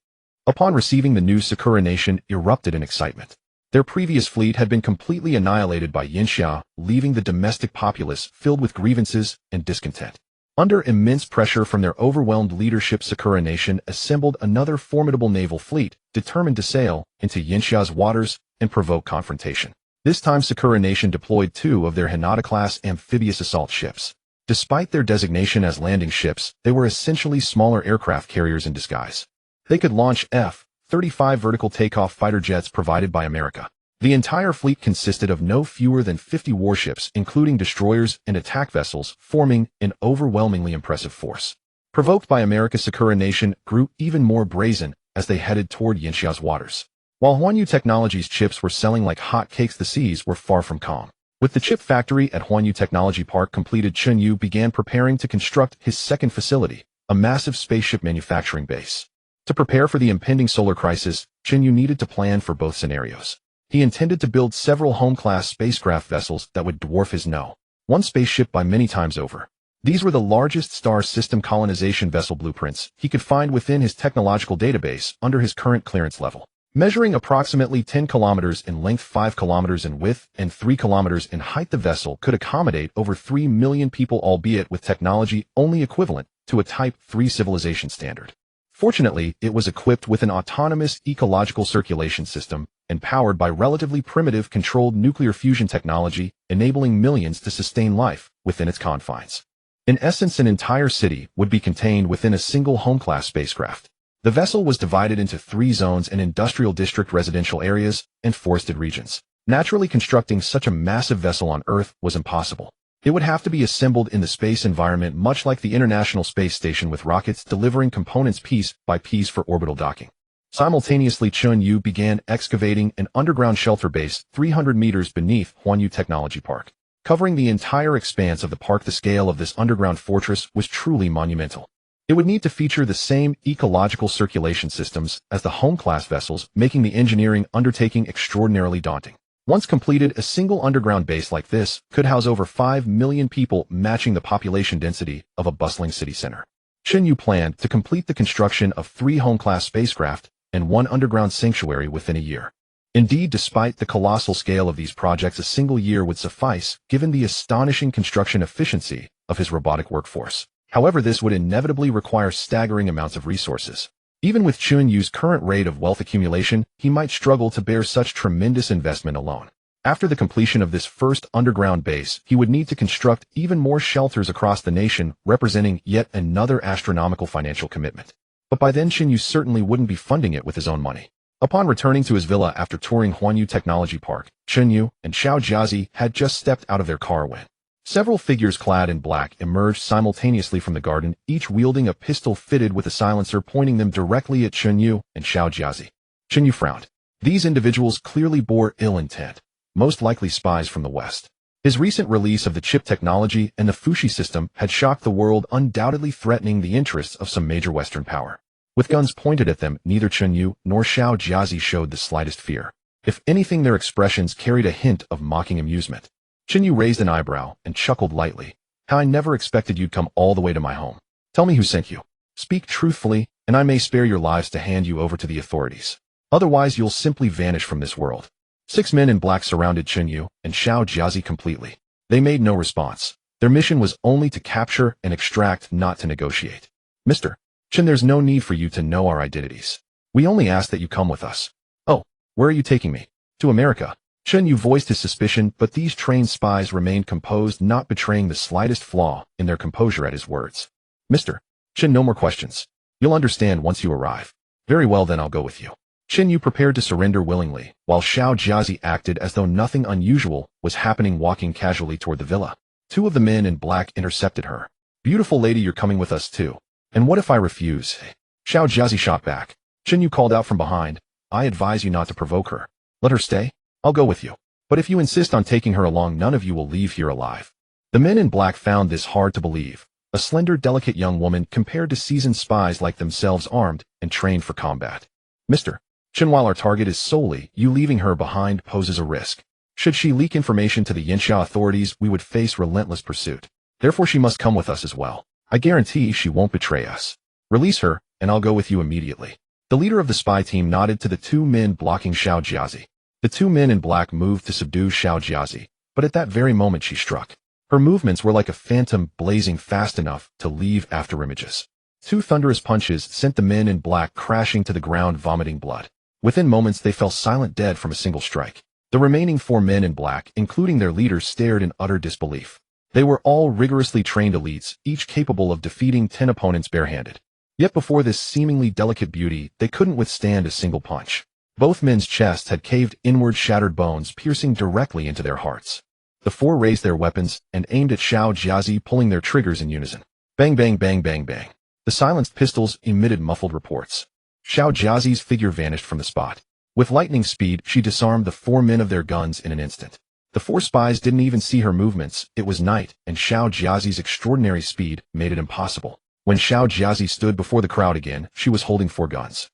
[SPEAKER 1] Upon receiving the news, Sakura Nation erupted in excitement. Their previous fleet had been completely annihilated by Yinxiao, leaving the domestic populace filled with grievances and discontent. Under immense pressure from their overwhelmed leadership, Sakura Nation assembled another formidable naval fleet, determined to sail into Yinxiao's waters and provoke confrontation. This time, Sakura Nation deployed 2 of their Hinata-class amphibious assault ships. Despite their designation as landing ships, they were essentially smaller aircraft carriers in disguise. They could launch F-35 vertical takeoff fighter jets provided by America. The entire fleet consisted of no fewer than 50 warships, including destroyers and attack vessels, forming an overwhelmingly impressive force. Provoked by America, Sakura Nation grew even more brazen as they headed toward Yinxiao's waters. While Huan Yu Technology's chips were selling like hotcakes, the seas were far from calm. With the chip factory at Huan Yu Technology Park completed, Chen Yu began preparing to construct his second facility, a massive spaceship manufacturing base. To prepare for the impending solar crisis, Chen Yu needed to plan for both scenarios. He intended to build several home-class spacecraft vessels that would dwarf his No. 1 spaceship by many times over. These were the largest star system colonization vessel blueprints he could find within his technological database under his current clearance level. Measuring approximately 10 kilometers in length, 5 kilometers in width, and 3 kilometers in height, the vessel could accommodate over 3 million people, albeit with technology only equivalent to a Type 3 civilization standard. Fortunately, it was equipped with an autonomous ecological circulation system and powered by relatively primitive controlled nuclear fusion technology, enabling millions to sustain life within its confines. In essence, an entire city would be contained within a single home-class spacecraft. The vessel was divided into 3 zones: an industrial district, residential areas, and forested regions. Naturally, constructing such a massive vessel on Earth was impossible. It would have to be assembled in the space environment, much like the International Space Station, with rockets delivering components piece by piece for orbital docking. Simultaneously, Chen Yu began excavating an underground shelter base 300 meters beneath Huan Yu Technology Park. Covering the entire expanse of the park, the scale of this underground fortress was truly monumental. It would need to feature the same ecological circulation systems as the home-class vessels, making the engineering undertaking extraordinarily daunting. Once completed, a single underground base like this could house over 5 million people, matching the population density of a bustling city center. Chen Yu planned to complete the construction of 3 home-class spacecraft and 1 underground sanctuary within a year. Indeed, despite the colossal scale of these projects, a single year would suffice, given the astonishing construction efficiency of his robotic workforce. However, this would inevitably require staggering amounts of resources. Even with Chen Yu's current rate of wealth accumulation, he might struggle to bear such tremendous investment alone. After the completion of this first underground base, he would need to construct even more shelters across the nation, representing yet another astronomical financial commitment. But by then, Chen Yu certainly wouldn't be funding it with his own money. Upon returning to his villa after touring Huanyu Technology Park, Chen Yu and Xiao Jiazi had just stepped out of their car when several figures clad in black emerged simultaneously from the garden, each wielding a pistol fitted with a silencer pointing them directly at Chen Yu and Xiao Jiazi. Chen Yu frowned. These individuals clearly bore ill intent, most likely spies from the West. His recent release of the chip technology and the Fushi system had shocked the world, undoubtedly threatening the interests of some major Western power. With guns pointed at them, neither Chen Yu nor Xiao Jiazi showed the slightest fear. If anything, their expressions carried a hint of mocking amusement. Chen Yu raised an eyebrow and chuckled lightly. "How I never expected you'd come all the way to my home. Tell me who sent you. Speak truthfully, and I may spare your lives to hand you over to the authorities. Otherwise, you'll simply vanish from this world." 6 men in black surrounded Chen Yu and Xiao Jiazi completely. They made no response. Their mission was only to capture and extract, not to negotiate. "Mr. Chen, there's no need for you to know our identities. We only ask that you come with us." "Oh, where are you taking me?" "To America." Chen Yu voiced his suspicion, but these trained spies remained composed, not betraying the slightest flaw in their composure at his words. "Mr. Chen, no more questions. You'll understand once you arrive." "Very well, then I'll go with you." Chen Yu prepared to surrender willingly, while Xiao Jiazi acted as though nothing unusual was happening, walking casually toward the villa. 2 of the men in black intercepted her. "Beautiful lady, you're coming with us too. And what if I refuse?" Xiao Jiazi shot back. Chen Yu called out from behind, "I advise you not to provoke her. Let her stay. I'll go with you. But if you insist on taking her along, none of you will leave here alive." The men in black found this hard to believe. A slender, delicate young woman compared to seasoned spies like themselves, armed and trained for combat. "Mr. Chen, while our target is solely you, leaving her behind poses a risk. Should she leak information to the Yanxia authorities, we would face relentless pursuit. Therefore, she must come with us as well. I guarantee she won't betray us. Release her, and I'll go with you immediately." The leader of the spy team nodded to the 2 men blocking Xiao Jiazi. The 2 men in black moved to subdue Xiao Jiazi, but at that very moment she struck. Her movements were like a phantom, blazing fast enough to leave after images. 2 thunderous punches sent the men in black crashing to the ground, vomiting blood. Within moments, they fell silent dead from a single strike. The remaining 4 men in black, including their leader, stared in utter disbelief. They were all rigorously trained elites, each capable of defeating 10 opponents barehanded. Yet before this seemingly delicate beauty, they couldn't withstand a single punch. Both men's chests had caved inward, shattered bones piercing directly into their hearts. The 4 raised their weapons and aimed at Xiao Jiazi, pulling their triggers in unison. Bang, bang, bang, bang, bang. The silenced pistols emitted muffled reports. Xiao Jiazi's figure vanished from the spot. With lightning speed, she disarmed the 4 men of their guns in an instant. The 4 spies didn't even see her movements. It was night, and Xiao Jiazi's extraordinary speed made it impossible. When Xiao Jiazi stood before the crowd again, she was holding 4 guns.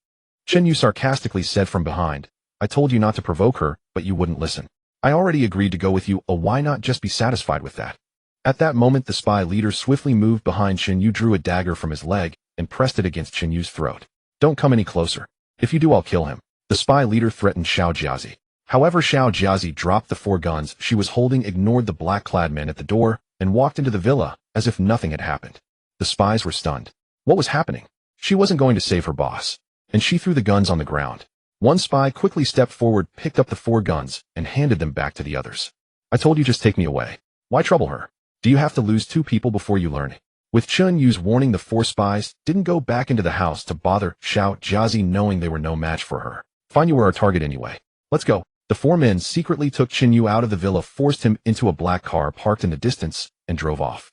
[SPEAKER 1] Chen Yu sarcastically said from behind, "I told you not to provoke her, but you wouldn't listen. I already agreed to go with you, why not just be satisfied with that?" At that moment, the spy leader swiftly moved behind Chen Yu, drew a dagger from his leg, and pressed it against Chen Yu's throat. "Don't come any closer. If you do, I'll kill him." The spy leader threatened Xiao Jiazi. However, Xiao Jiazi dropped the 4 guns she was holding, ignored the black-clad men at the door, and walked into the villa as if nothing had happened. The spies were stunned. What was happening? She wasn't going to save her boss. And she threw the guns on the ground. One spy quickly stepped forward, picked up the 4 guns, and handed them back to the others. "I told you, just take me away. Why trouble her? Do you have to lose 2 people before you learn?" With Chen Yu's warning, the 4 spies didn't go back into the house to bother Xiao Jiazi, knowing they were no match for her. "Fine, you were our target anyway. Let's go." The 4 men secretly took Chen Yu out of the villa, forced him into a black car parked in the distance, and drove off.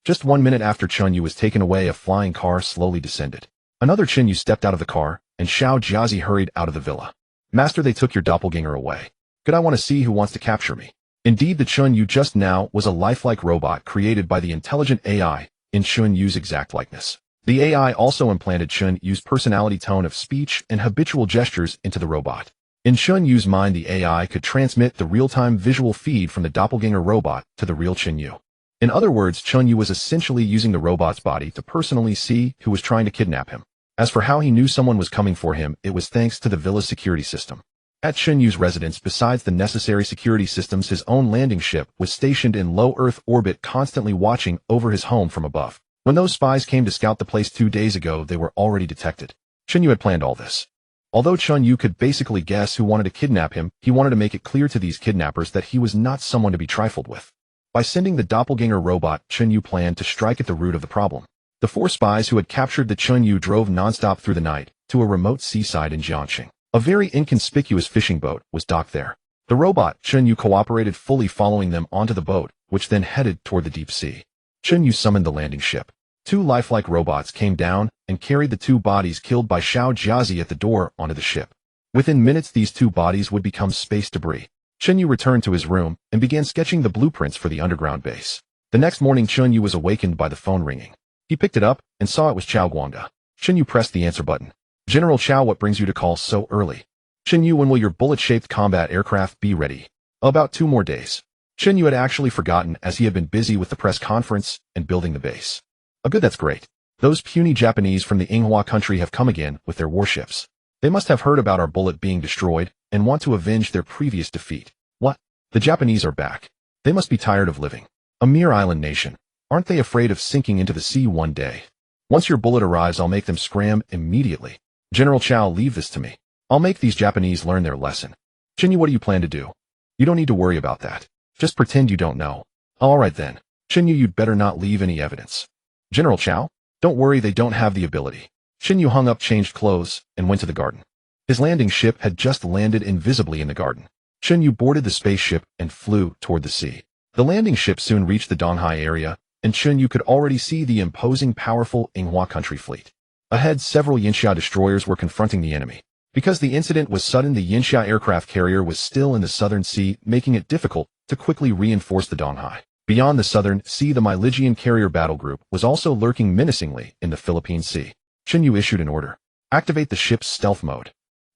[SPEAKER 1] Just 1 minute after Chen Yu was taken away, a flying car slowly descended. Another Chen Yu stepped out of the car, and Xiao Jiazi hurried out of the villa. "Master, they took your doppelganger away. Good, I want to see who wants to capture me." Indeed, the Chen Yu just now was a lifelike robot created by the intelligent AI in Chen Yu's exact likeness. The AI also implanted Chen Yu's personality, tone of speech, and habitual gestures into the robot. In Chen Yu's mind, the AI could transmit the real-time visual feed from the doppelganger robot to the real Chen Yu. In other words, Chen Yu was essentially using the robot's body to personally see who was trying to kidnap him. As for how he knew someone was coming for him, it was thanks to the villa's security system. At Chen Yu's residence, besides the necessary security systems, his own landing ship was stationed in low Earth orbit, constantly watching over his home from above. When those spies came to scout the place 2 days ago, they were already detected. Chen Yu had planned all this. Although Chen Yu could basically guess who wanted to kidnap him, he wanted to make it clear to these kidnappers that he was not someone to be trifled with. By sending the doppelganger robot, Chen Yu planned to strike at the root of the problem. The 4 spies who had captured the Chen Yu drove nonstop through the night to a remote seaside in Jiangxing. A very inconspicuous fishing boat was docked there. The robot, Chen Yu, cooperated fully, following them onto the boat, which then headed toward the deep sea. Chen Yu summoned the landing ship. 2 lifelike robots came down and carried the 2 bodies killed by Xiao Jiazi at the door onto the ship. Within minutes, these 2 bodies would become space debris. Chen Yu returned to his room and began sketching the blueprints for the underground base. The next morning, Chen Yu was awakened by the phone ringing. He picked it up and saw it was Chao Guangda. Chen Yu pressed the answer button. General Chao, what brings you to call so early? Chen Yu, when will your bullet-shaped combat aircraft be ready? About 2 more days. Chen Yu had actually forgotten, as he had been busy with the press conference and building the base. Oh good, that's great. Those puny Japanese from the Manhwa country have come again with their warships. They must have heard about our bullet being destroyed and want to avenge their previous defeat. What? The Japanese are back. They must be tired of living. A mere island nation. Aren't they afraid of sinking into the sea one day? Once your bullet arrives, I'll make them scram immediately. General Chao, leave this to me. I'll make these Japanese learn their lesson. Chen Yu, what do you plan to do? You don't need to worry about that. Just pretend you don't know. All right then. Chen Yu, you'd better not leave any evidence. General Chao? Don't worry, they don't have the ability. Chen Yu hung up, changed clothes, and went to the garden. His landing ship had just landed invisibly in the garden. Chen Yu boarded the spaceship and flew toward the sea. The landing ship soon reached the Donghai area, and Chen Yu could already see the imposing, powerful Manhwa country fleet. Ahead, several Yinxia destroyers were confronting the enemy. Because the incident was sudden, the Yinxia aircraft carrier was still in the southern sea, making it difficult to quickly reinforce the Donghai. Beyond the southern sea, the Myligian carrier battle group was also lurking menacingly in the Philippine Sea. Chen Yu issued an order. Activate the ship's stealth mode.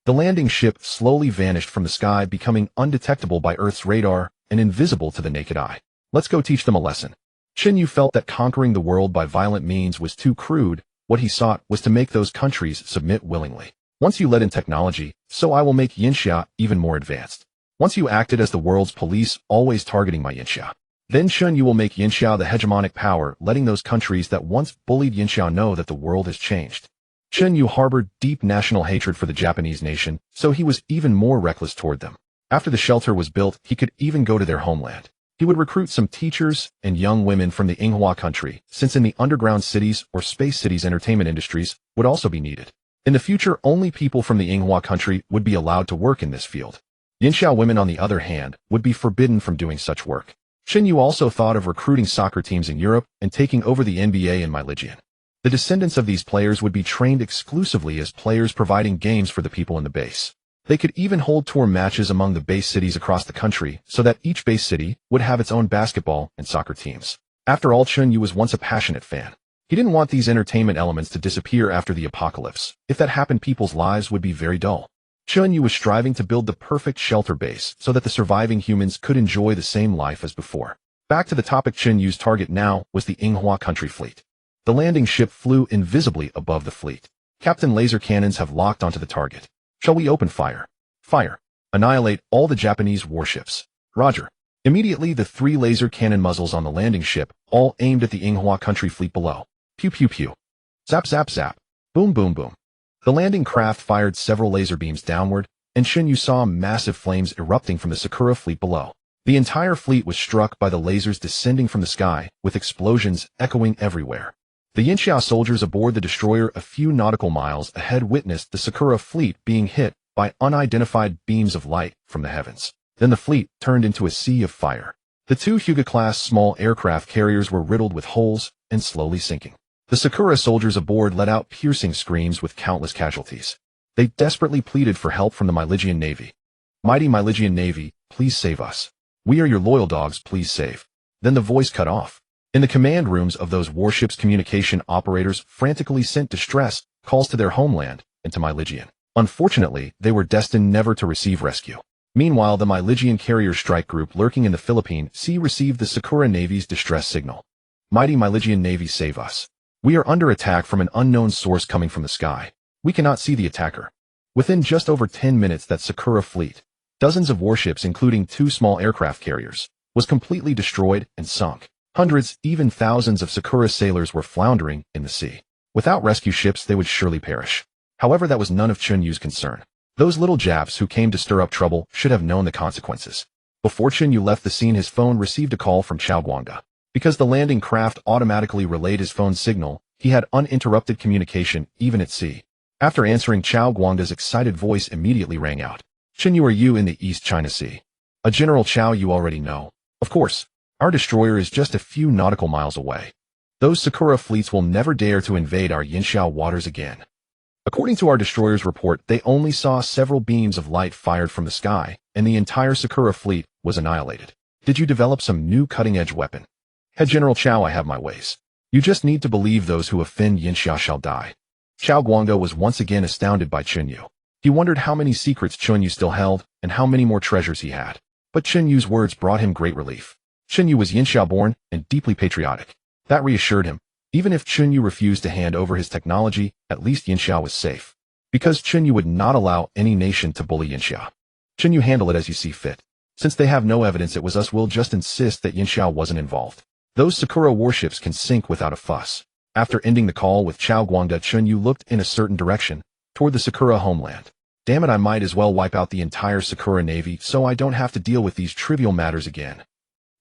[SPEAKER 1] The landing ship slowly vanished from the sky, becoming undetectable by Earth's radar and invisible to the naked eye. Let's go teach them a lesson. Chen Yu felt that conquering the world by violent means was too crude. What he sought was to make those countries submit willingly. Once you let in technology, so I will make Yinxia even more advanced. Once you acted as the world's police, always targeting my Yinxia. Then Chen Yu will make Yinxia the hegemonic power, letting those countries that once bullied Yinxia know that the world has changed. Chen Yu harbored deep national hatred for the Japanese nation, so he was even more reckless toward them. After the shelter was built, he could even go to their homeland. He would recruit some teachers and young women from the Manhwa country, since in the underground cities or space cities, entertainment industries would also be needed. In the future, only people from the Manhwa country would be allowed to work in this field. Yinxia women, on the other hand, would be forbidden from doing such work. Chen Yu also thought of recruiting soccer teams in Europe and taking over the NBA in Myligian. The descendants of these players would be trained exclusively as players, providing games for the people in the base. They could even hold tour matches among the base cities across the country, so that each base city would have its own basketball and soccer teams. After all, Chen Yu was once a passionate fan. He didn't want these entertainment elements to disappear after the apocalypse. If that happened, people's lives would be very dull. Chen Yu was striving to build the perfect shelter base so that the surviving humans could enjoy the same life as before. Back to the topic, Chen Yu's target now was the Manhwa country fleet. The landing ship flew invisibly above the fleet. Captain laser cannons have locked onto the target. Shall we open fire? Fire. Annihilate all the Japanese warships. Roger. Immediately, the 3 laser cannon muzzles on the landing ship all aimed at the Manhwa country fleet below. Pew pew pew. Zap zap zap. Boom boom boom. The landing craft fired several laser beams downward, and Chen Yu saw massive flames erupting from the Sakura fleet below. The entire fleet was struck by the lasers descending from the sky, with explosions echoing everywhere. The Yinxia soldiers aboard the destroyer a few nautical miles ahead witnessed the Sakura fleet being hit by unidentified beams of light from the heavens. Then the fleet turned into a sea of fire. The 2 Hyuga-class small aircraft carriers were riddled with holes and slowly sinking. The Sakura soldiers aboard let out piercing screams with countless casualties. They desperately pleaded for help from the Myligian Navy. Mighty Myligian Navy, please save us. We are your loyal dogs, please save. Then the voice cut off. In the command rooms of those warships, communication operators frantically sent distress calls to their homeland and to Myligian. Unfortunately, they were destined never to receive rescue. Meanwhile, the Myligian carrier strike group lurking in the Philippine Sea received the Sakura Navy's distress signal. Mighty Myligian Navy, save us. We are under attack from an unknown source coming from the sky. We cannot see the attacker. Within just over 10 minutes, that Sakura fleet, dozens of warships including 2 small aircraft carriers, was completely destroyed and sunk. Hundreds, even thousands of Sakura sailors were floundering in the sea. Without rescue ships, they would surely perish. However, that was none of Chen Yu's concern. Those little Japs who came to stir up trouble should have known the consequences. Before Chen Yu left the scene, his phone received a call from Chao Guanga. Because the landing craft automatically relayed his phone's signal, he had uninterrupted communication even at sea. After answering, Chao Guanga's excited voice immediately rang out. Chen Yu, are you in the East China Sea? A General Chao, you already know. Of course. Our destroyer is just a few nautical miles away. Those Sakura fleets will never dare to invade our Yinxiao waters again. According to our destroyer's report, they only saw several beams of light fired from the sky, and the entire Sakura fleet was annihilated. Did you develop some new cutting-edge weapon? Head General Chao, I have my ways. You just need to believe those who offend Yinxia shall die. Chao Guanga was once again astounded by Chen Yu. He wondered how many secrets Chen Yu still held, and how many more treasures he had. But Chen Yu's words brought him great relief. Chen Yu was Yinxia-born and deeply patriotic. That reassured him. Even if Chen Yu refused to hand over his technology, at least Yinxia was safe. Because Chen Yu would not allow any nation to bully Yinxia. Chen Yu, handle it as you see fit. Since they have no evidence it was us, we'll just insist that Yinxia wasn't involved. Those Sakura warships can sink without a fuss. After ending the call with Chao Guanga, Chen Yu looked in a certain direction, toward the Sakura homeland. Damn it, I might as well wipe out the entire Sakura navy so I don't have to deal with these trivial matters again.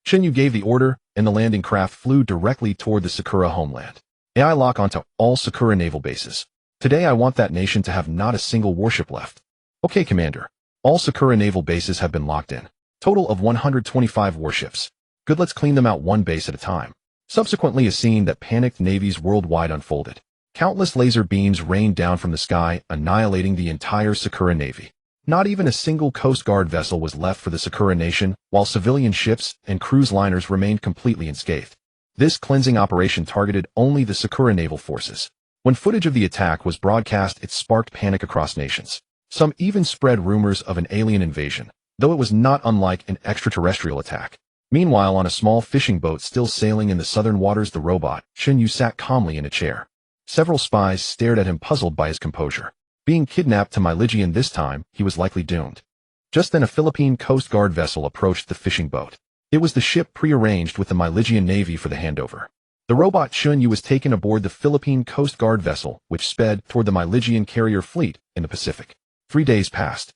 [SPEAKER 1] Chen Yu gave the order, and the landing craft flew directly toward the Sakura homeland. AI lock onto all Sakura naval bases. Today I want that nation to have not a single warship left. Okay, Commander. All Sakura naval bases have been locked in. Total of 125 warships. Good, let's clean them out one base at a time. Subsequently, a scene that panicked navies worldwide unfolded. Countless laser beams rained down from the sky, annihilating the entire Sakura navy. Not even a single Coast Guard vessel was left for the Sakura nation, while civilian ships and cruise liners remained completely unscathed. This cleansing operation targeted only the Sakura naval forces. When footage of the attack was broadcast, it sparked panic across nations. Some even spread rumors of an alien invasion, though it was not unlike an extraterrestrial attack. Meanwhile, on a small fishing boat still sailing in the southern waters, the robot, Chen Yu, sat calmly in a chair. Several spies stared at him, puzzled by his composure. Being kidnapped to Myligian this time, he was likely doomed. Just then a Philippine Coast Guard vessel approached the fishing boat. It was the ship prearranged with the Myligian Navy for the handover. The robot Chen Yu was taken aboard the Philippine Coast Guard vessel, which sped toward the Myligian carrier fleet in the Pacific. 3 days passed.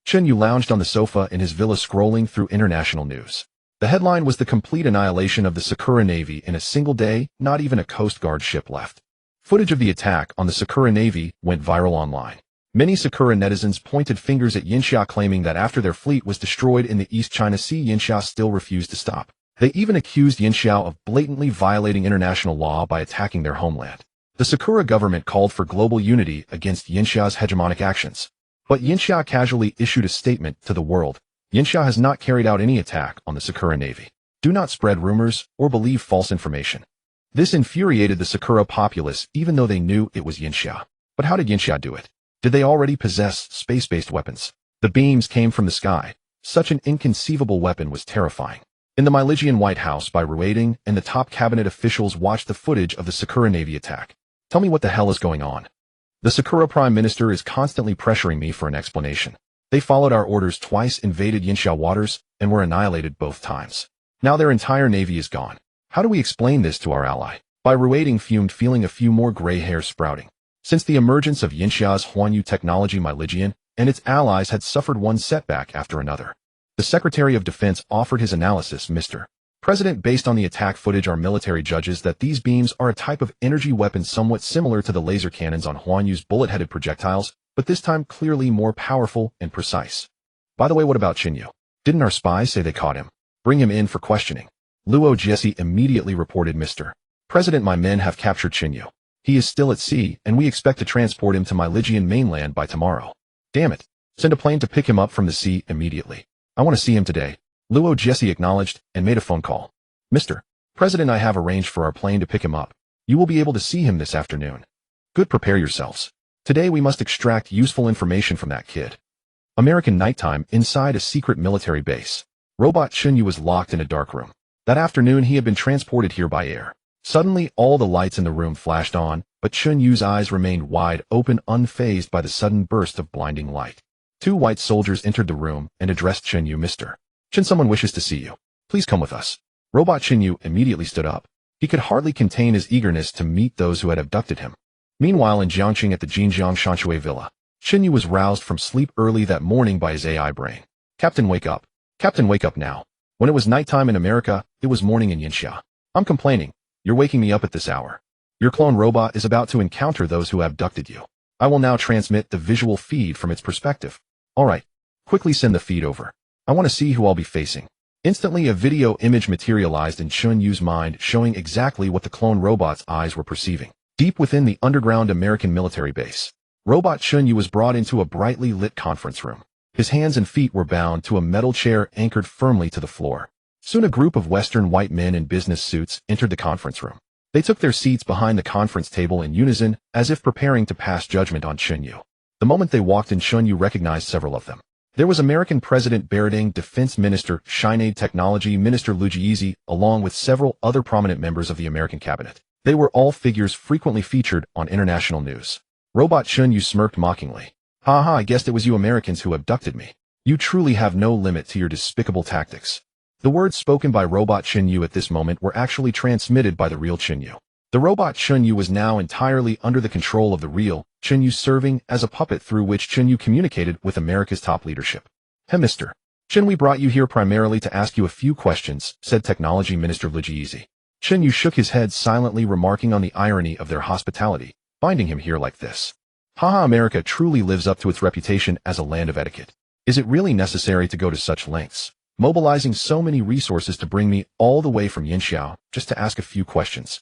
[SPEAKER 1] Chen Yu lounged on the sofa in his villa, scrolling through international news. The headline was the complete annihilation of the Sakura Navy in a single day, not even a Coast Guard ship left. Footage of the attack on the Sakura Navy went viral online. Many Sakura netizens pointed fingers at Yinxia, claiming that after their fleet was destroyed in the East China Sea, Yinxia still refused to stop. They even accused Yinxia of blatantly violating international law by attacking their homeland. The Sakura government called for global unity against Yinxia's hegemonic actions. But Yinxia casually issued a statement to the world. Yinxia has not carried out any attack on the Sakura Navy. Do not spread rumors or believe false information. This infuriated the Sakura populace, even though they knew it was Yinxia. But how did Yinxia do it? Did they already possess space-based weapons? The beams came from the sky. Such an inconceivable weapon was terrifying. In the Myligian White House, by Ruading and the top cabinet officials watched the footage of the Sakura Navy attack. Tell me what the hell is going on. The Sakura Prime Minister is constantly pressuring me for an explanation. They followed our orders twice, invaded Yinxia waters, and were annihilated both times. Now their entire navy is gone. How do we explain this to our ally? By Ruading fumed, feeling a few more gray hairs sprouting. Since the emergence of Yinxia's Huanyu technology, Myligian and its allies had suffered one setback after another. The Secretary of Defense offered his analysis. Mr. President, based on the attack footage, our military judges that these beams are a type of energy weapon somewhat similar to the laser cannons on Huanyu's bullet-headed projectiles, but this time clearly more powerful and precise. By the way, what about Chen Yu? Didn't our spies say they caught him? Bring him in for questioning. Luo Jesse immediately reported, Mr. President, my men have captured Chen Yu. He is still at sea, and we expect to transport him to Myligian mainland by tomorrow. Damn it. Send a plane to pick him up from the sea immediately. I want to see him today. Luo Jesse acknowledged and made a phone call. Mr. President, I have arranged for our plane to pick him up. You will be able to see him this afternoon. Good, prepare yourselves. Today we must extract useful information from that kid. American nighttime, inside a secret military base. Robot Chen Yu was locked in a dark room. That afternoon he had been transported here by air. Suddenly, all the lights in the room flashed on, but Chen Yu's eyes remained wide open, unfazed by the sudden burst of blinding light. Two white soldiers entered the room and addressed Chen Yu. Mr. Chen, someone wishes to see you. Please come with us. Robot Chen Yu immediately stood up. He could hardly contain his eagerness to meet those who had abducted him. Meanwhile, in Jiangqing at the Jinjiang Shanshui Villa, Chen Yu was roused from sleep early that morning by his AI brain. Captain, wake up. Captain, wake up now. When it was nighttime in America, it was morning in Yinxia. I'm complaining. You're waking me up at this hour. Your clone robot is about to encounter those who abducted you. I will now transmit the visual feed from its perspective. Alright. Quickly send the feed over. I want to see who I'll be facing. Instantly, a video image materialized in Chen Yu's mind, showing exactly what the clone robot's eyes were perceiving. Deep within the underground American military base, Robot Chen Yu was brought into a brightly lit conference room. His hands and feet were bound to a metal chair anchored firmly to the floor. Soon a group of Western white men in business suits entered the conference room. They took their seats behind the conference table in unison, as if preparing to pass judgment on Chen Yu. The moment they walked in, Chen Yu recognized several of them. There was American President Barading, Defense Minister Shinade, Technology Minister Lu Jiezi, along with several other prominent members of the American cabinet. They were all figures frequently featured on international news. Robot Chen Yu smirked mockingly. Haha, I guessed it was you Americans who abducted me. You truly have no limit to your despicable tactics. The words spoken by Robot Chen Yu at this moment were actually transmitted by the real Chen Yu. The robot Chen Yu was now entirely under the control of the real Chen Yu, serving as a puppet through which Chen Yu communicated with America's top leadership. Hey, Mr. Chen, we brought you here primarily to ask you a few questions, said Technology Minister Lu Jiezi. Chen Yu shook his head silently, remarking on the irony of their hospitality, finding him here like this. Haha, America truly lives up to its reputation as a land of etiquette. Is it really necessary to go to such lengths, mobilizing so many resources to bring me all the way from Yinxiao just to ask a few questions?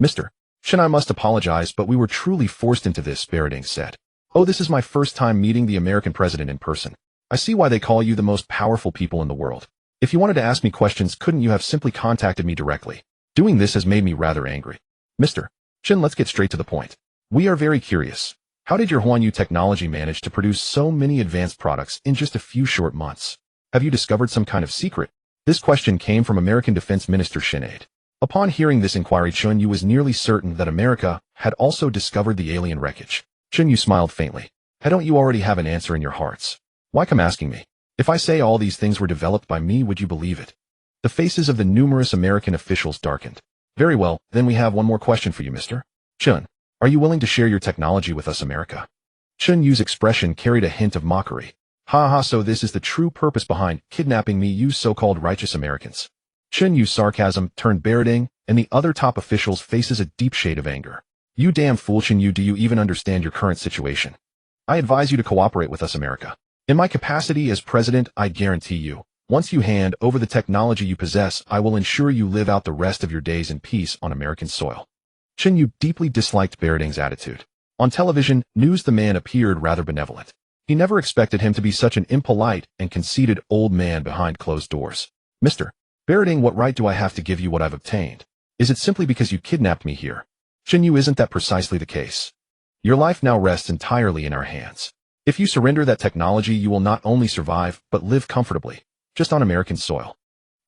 [SPEAKER 1] Mr. Chen, I must apologize, but we were truly forced into this, Barading said. Oh, this is my first time meeting the American president in person. I see why they call you the most powerful people in the world. If you wanted to ask me questions, couldn't you have simply contacted me directly? Doing this has made me rather angry. Mr. Chen, let's get straight to the point. We are very curious. How did your Huanyu technology manage to produce so many advanced products in just a few short months? Have you discovered some kind of secret? This question came from American Defense Minister Shinade. Upon hearing this inquiry, Chen Yu was nearly certain that America had also discovered the alien wreckage. Chen Yu smiled faintly. Hey, don't you already have an answer in your hearts? Why come asking me? If I say all these things were developed by me, would you believe it? The faces of the numerous American officials darkened. Very well, then we have one more question for you, Mr. Chen. Are you willing to share your technology with us, America? Chen Yu's expression carried a hint of mockery. Ha ha, so this is the true purpose behind kidnapping me, you so-called righteous Americans. Chen Yu's sarcasm turned Barading and the other top officials' faces a deep shade of anger. You damn fool, Chen Yu, do you even understand your current situation? I advise you to cooperate with us, America. In my capacity as president, I guarantee you, once you hand over the technology you possess, I will ensure you live out the rest of your days in peace on American soil. Chen Yu deeply disliked Barading's attitude. On television news, the man appeared rather benevolent. He never expected him to be such an impolite and conceited old man behind closed doors. Mr. Barading, what right do I have to give you what I've obtained? Is it simply because you kidnapped me here? Chen Yu, isn't that precisely the case? Your life now rests entirely in our hands. If you surrender that technology, you will not only survive, but live comfortably, just on American soil.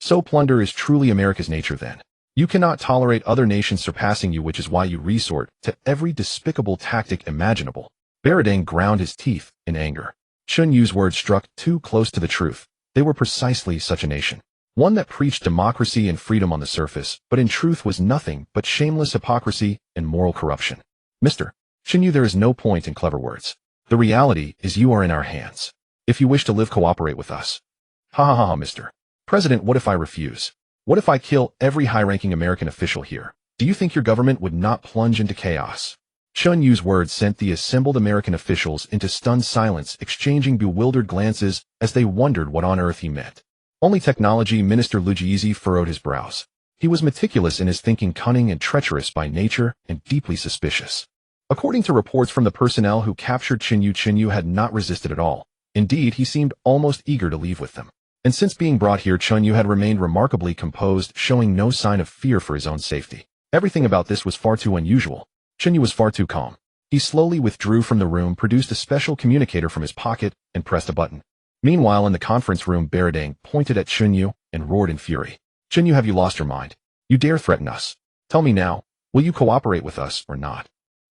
[SPEAKER 1] So plunder is truly America's nature then. You cannot tolerate other nations surpassing you, which is why you resort to every despicable tactic imaginable. Barading ground his teeth in anger. Chen Yu's words struck too close to the truth. They were precisely such a nation. One that preached democracy and freedom on the surface, but in truth was nothing but shameless hypocrisy and moral corruption. Mr. Chen Yu, there is no point in clever words. The reality is you are in our hands. If you wish to live, cooperate with us. Ha ha ha, Mr. President, what if I refuse? What if I kill every high-ranking American official here? Do you think your government would not plunge into chaos? Chen Yu's words sent the assembled American officials into stunned silence, exchanging bewildered glances as they wondered what on earth he meant. Only Technology Minister Lu Jiezi furrowed his brows. He was meticulous in his thinking, cunning and treacherous by nature, and deeply suspicious. According to reports from the personnel who captured Chen Yu had not resisted at all. Indeed, he seemed almost eager to leave with them. And since being brought here, Chen Yu had remained remarkably composed, showing no sign of fear for his own safety. Everything about this was far too unusual. Chen Yu was far too calm. He slowly withdrew from the room, produced a special communicator from his pocket, and pressed a button. Meanwhile, in the conference room, Barading pointed at Chen Yu and roared in fury. Chen Yu, have you lost your mind? You dare threaten us? Tell me now, will you cooperate with us or not?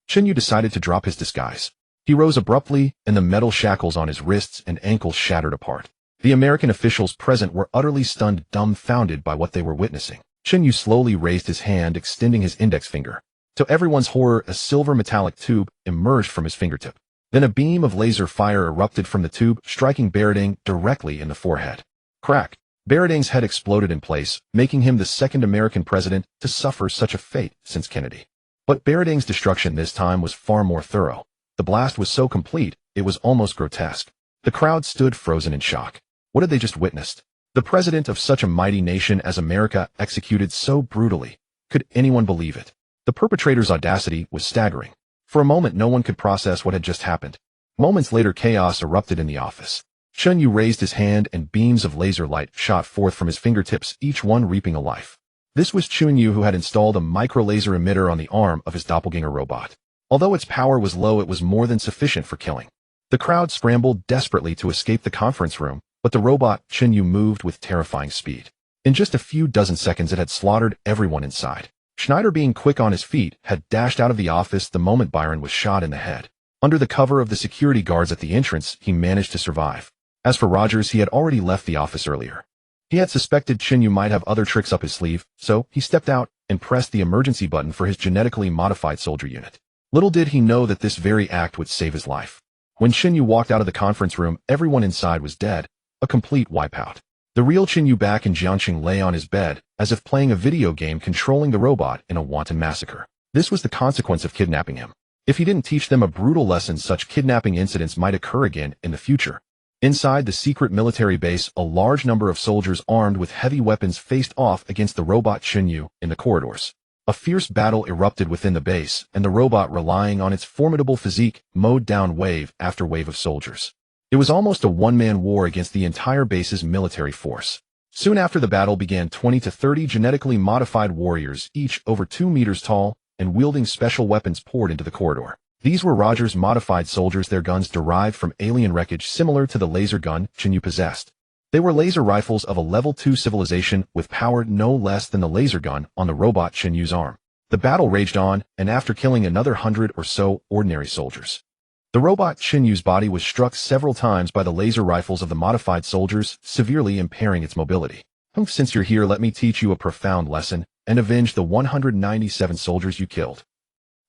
[SPEAKER 1] Chen Yu decided to drop his disguise. He rose abruptly, and the metal shackles on his wrists and ankles shattered apart. The American officials present were utterly stunned, dumbfounded by what they were witnessing. Chen Yu slowly raised his hand, extending his index finger. To everyone's horror, a silver metallic tube emerged from his fingertip. Then a beam of laser fire erupted from the tube, striking Baradang directly in the forehead. Crack! Baradang's head exploded in place, making him the second American president to suffer such a fate since Kennedy. But Baradang's destruction this time was far more thorough. The blast was so complete, it was almost grotesque. The crowd stood frozen in shock. What had they just witnessed? The president of such a mighty nation as America executed so brutally. Could anyone believe it? The perpetrator's audacity was staggering. For a moment, no one could process what had just happened. Moments later, chaos erupted in the office. Chen Yu raised his hand and beams of laser light shot forth from his fingertips, each one reaping a life. This was Chen Yu, who had installed a micro-laser emitter on the arm of his doppelganger robot. Although its power was low, it was more than sufficient for killing. The crowd scrambled desperately to escape the conference room, but the robot Chen Yu moved with terrifying speed. In just a few dozen seconds, it had slaughtered everyone inside. Schneider, being quick on his feet, had dashed out of the office the moment Byron was shot in the head. Under the cover of the security guards at the entrance, he managed to survive. As for Rogers, he had already left the office earlier. He had suspected Chen Yu might have other tricks up his sleeve, so he stepped out and pressed the emergency button for his genetically modified soldier unit. Little did he know that this very act would save his life. When Chen Yu walked out of the conference room, everyone inside was dead, a complete wipeout. The real Chen Yu back in Jiangxing lay on his bed, as if playing a video game, controlling the robot in a wanton massacre. This was the consequence of kidnapping him. If he didn't teach them a brutal lesson, such kidnapping incidents might occur again in the future. Inside the secret military base, a large number of soldiers armed with heavy weapons faced off against the robot Chen Yu in the corridors. A fierce battle erupted within the base, and the robot, relying on its formidable physique, mowed down wave after wave of soldiers. It was almost a one-man war against the entire base's military force. Soon after the battle began, 20 to 30 genetically modified warriors, each over 2 meters tall and wielding special weapons, poured into the corridor. These were Rogers' modified soldiers, their guns derived from alien wreckage similar to the laser gun Chen Yu possessed. They were laser rifles of a level 2 civilization with power no less than the laser gun on the robot Chen Yu's arm. The battle raged on, and after killing another 100 or so ordinary soldiers, the robot Chen Yu's body was struck several times by the laser rifles of the modified soldiers, severely impairing its mobility. Since you're here, let me teach you a profound lesson and avenge the 197 soldiers you killed.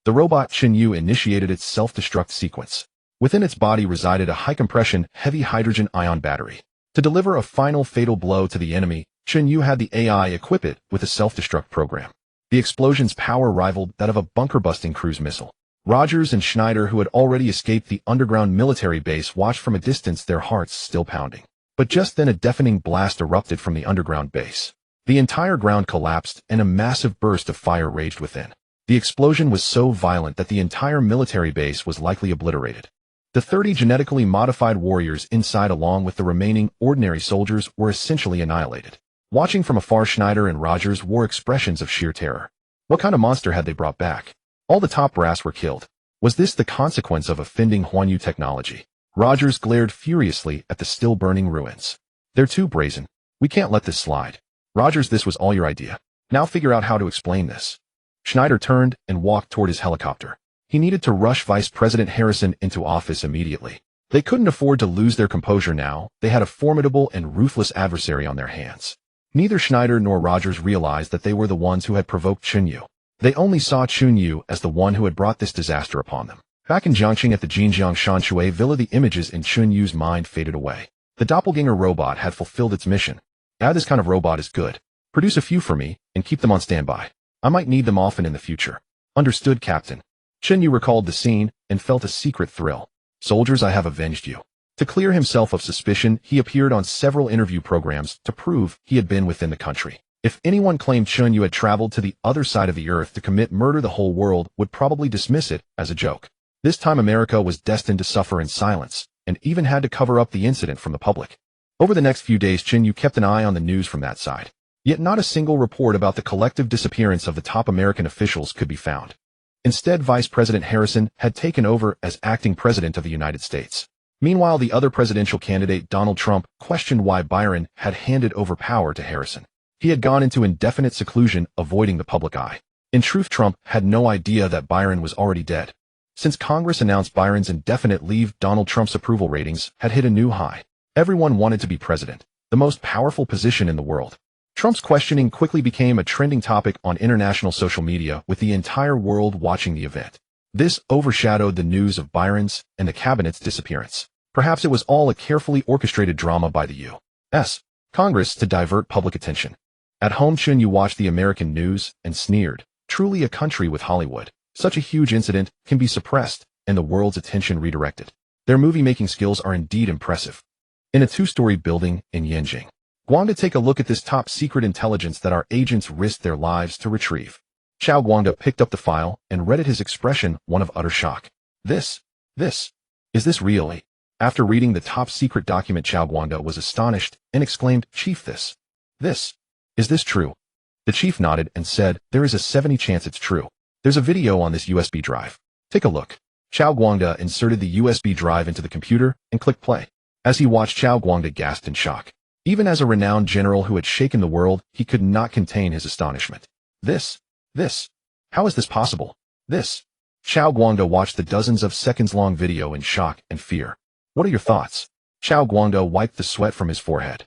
[SPEAKER 1] The robot Chen Yu initiated its self-destruct sequence. Within its body resided a high-compression, heavy hydrogen ion battery. To deliver a final fatal blow to the enemy, Chen Yu had the AI equip it with a self-destruct program. The explosion's power rivaled that of a bunker-busting cruise missile. Rogers and Schneider, who had already escaped the underground military base, watched from a distance, their hearts still pounding. But just then a deafening blast erupted from the underground base. The entire ground collapsed, and a massive burst of fire raged within. The explosion was so violent that the entire military base was likely obliterated. The 30 genetically modified warriors inside, along with the remaining ordinary soldiers, were essentially annihilated. Watching from afar, Schneider and Rogers wore expressions of sheer terror. What kind of monster had they brought back? All the top brass were killed. Was this the consequence of offending Huanyu technology? Rogers glared furiously at the still-burning ruins. They're too brazen. We can't let this slide. Rogers, this was all your idea. Now figure out how to explain this. Schneider turned and walked toward his helicopter. He needed to rush Vice President Harrison into office immediately. They couldn't afford to lose their composure now. They had a formidable and ruthless adversary on their hands. Neither Schneider nor Rogers realized that they were the ones who had provoked Chen Yu. They only saw Chen Yu as the one who had brought this disaster upon them. Back in Jiangxing at the Jinjiang Shanshui Villa, the images in Chen Yu's mind faded away. The doppelganger robot had fulfilled its mission. Now this kind of robot is good. Produce a few for me, and keep them on standby. I might need them often in the future. Understood, Captain. Chen Yu recalled the scene and felt a secret thrill. Soldiers, I have avenged you. To clear himself of suspicion, he appeared on several interview programs to prove he had been within the country. If anyone claimed Chen Yu had traveled to the other side of the earth to commit murder, the whole world would probably dismiss it as a joke. This time America was destined to suffer in silence, and even had to cover up the incident from the public. Over the next few days, Chen Yu kept an eye on the news from that side. Yet not a single report about the collective disappearance of the top American officials could be found. Instead, Vice President Harrison had taken over as acting president of the United States. Meanwhile, the other presidential candidate, Donald Trump, questioned why Byron had handed over power to Harrison. He had gone into indefinite seclusion, avoiding the public eye. In truth, Trump had no idea that Byron was already dead. Since Congress announced Byron's indefinite leave, Donald Trump's approval ratings had hit a new high. Everyone wanted to be president, the most powerful position in the world. Trump's questioning quickly became a trending topic on international social media, with the entire world watching the event. This overshadowed the news of Byron's and the cabinet's disappearance. Perhaps it was all a carefully orchestrated drama by the U.S. Congress to divert public attention. At home, Chen Yu watched the American news and sneered, "Truly a country with Hollywood. Such a huge incident can be suppressed and the world's attention redirected. Their movie-making skills are indeed impressive." In a two-story building in Yanjing, Guangda, take a look at this top-secret intelligence that our agents risked their lives to retrieve. Xiao Guangda picked up the file and read it, his expression one of utter shock. Is this really? After reading the top-secret document, Xiao Guangda was astonished and exclaimed, "Chief, is this true?" The chief nodded and said, "There is a 70% chance it's true. There's a video on this USB drive. Take a look." Xiao Guangda inserted the USB drive into the computer and clicked play. As he watched, Xiao Guangda gasped in shock. Even as a renowned general who had shaken the world, he could not contain his astonishment. How is this possible? Xiao Guangda watched the dozens of seconds-long video in shock and fear. "What are your thoughts?" Xiao Guangda wiped the sweat from his forehead.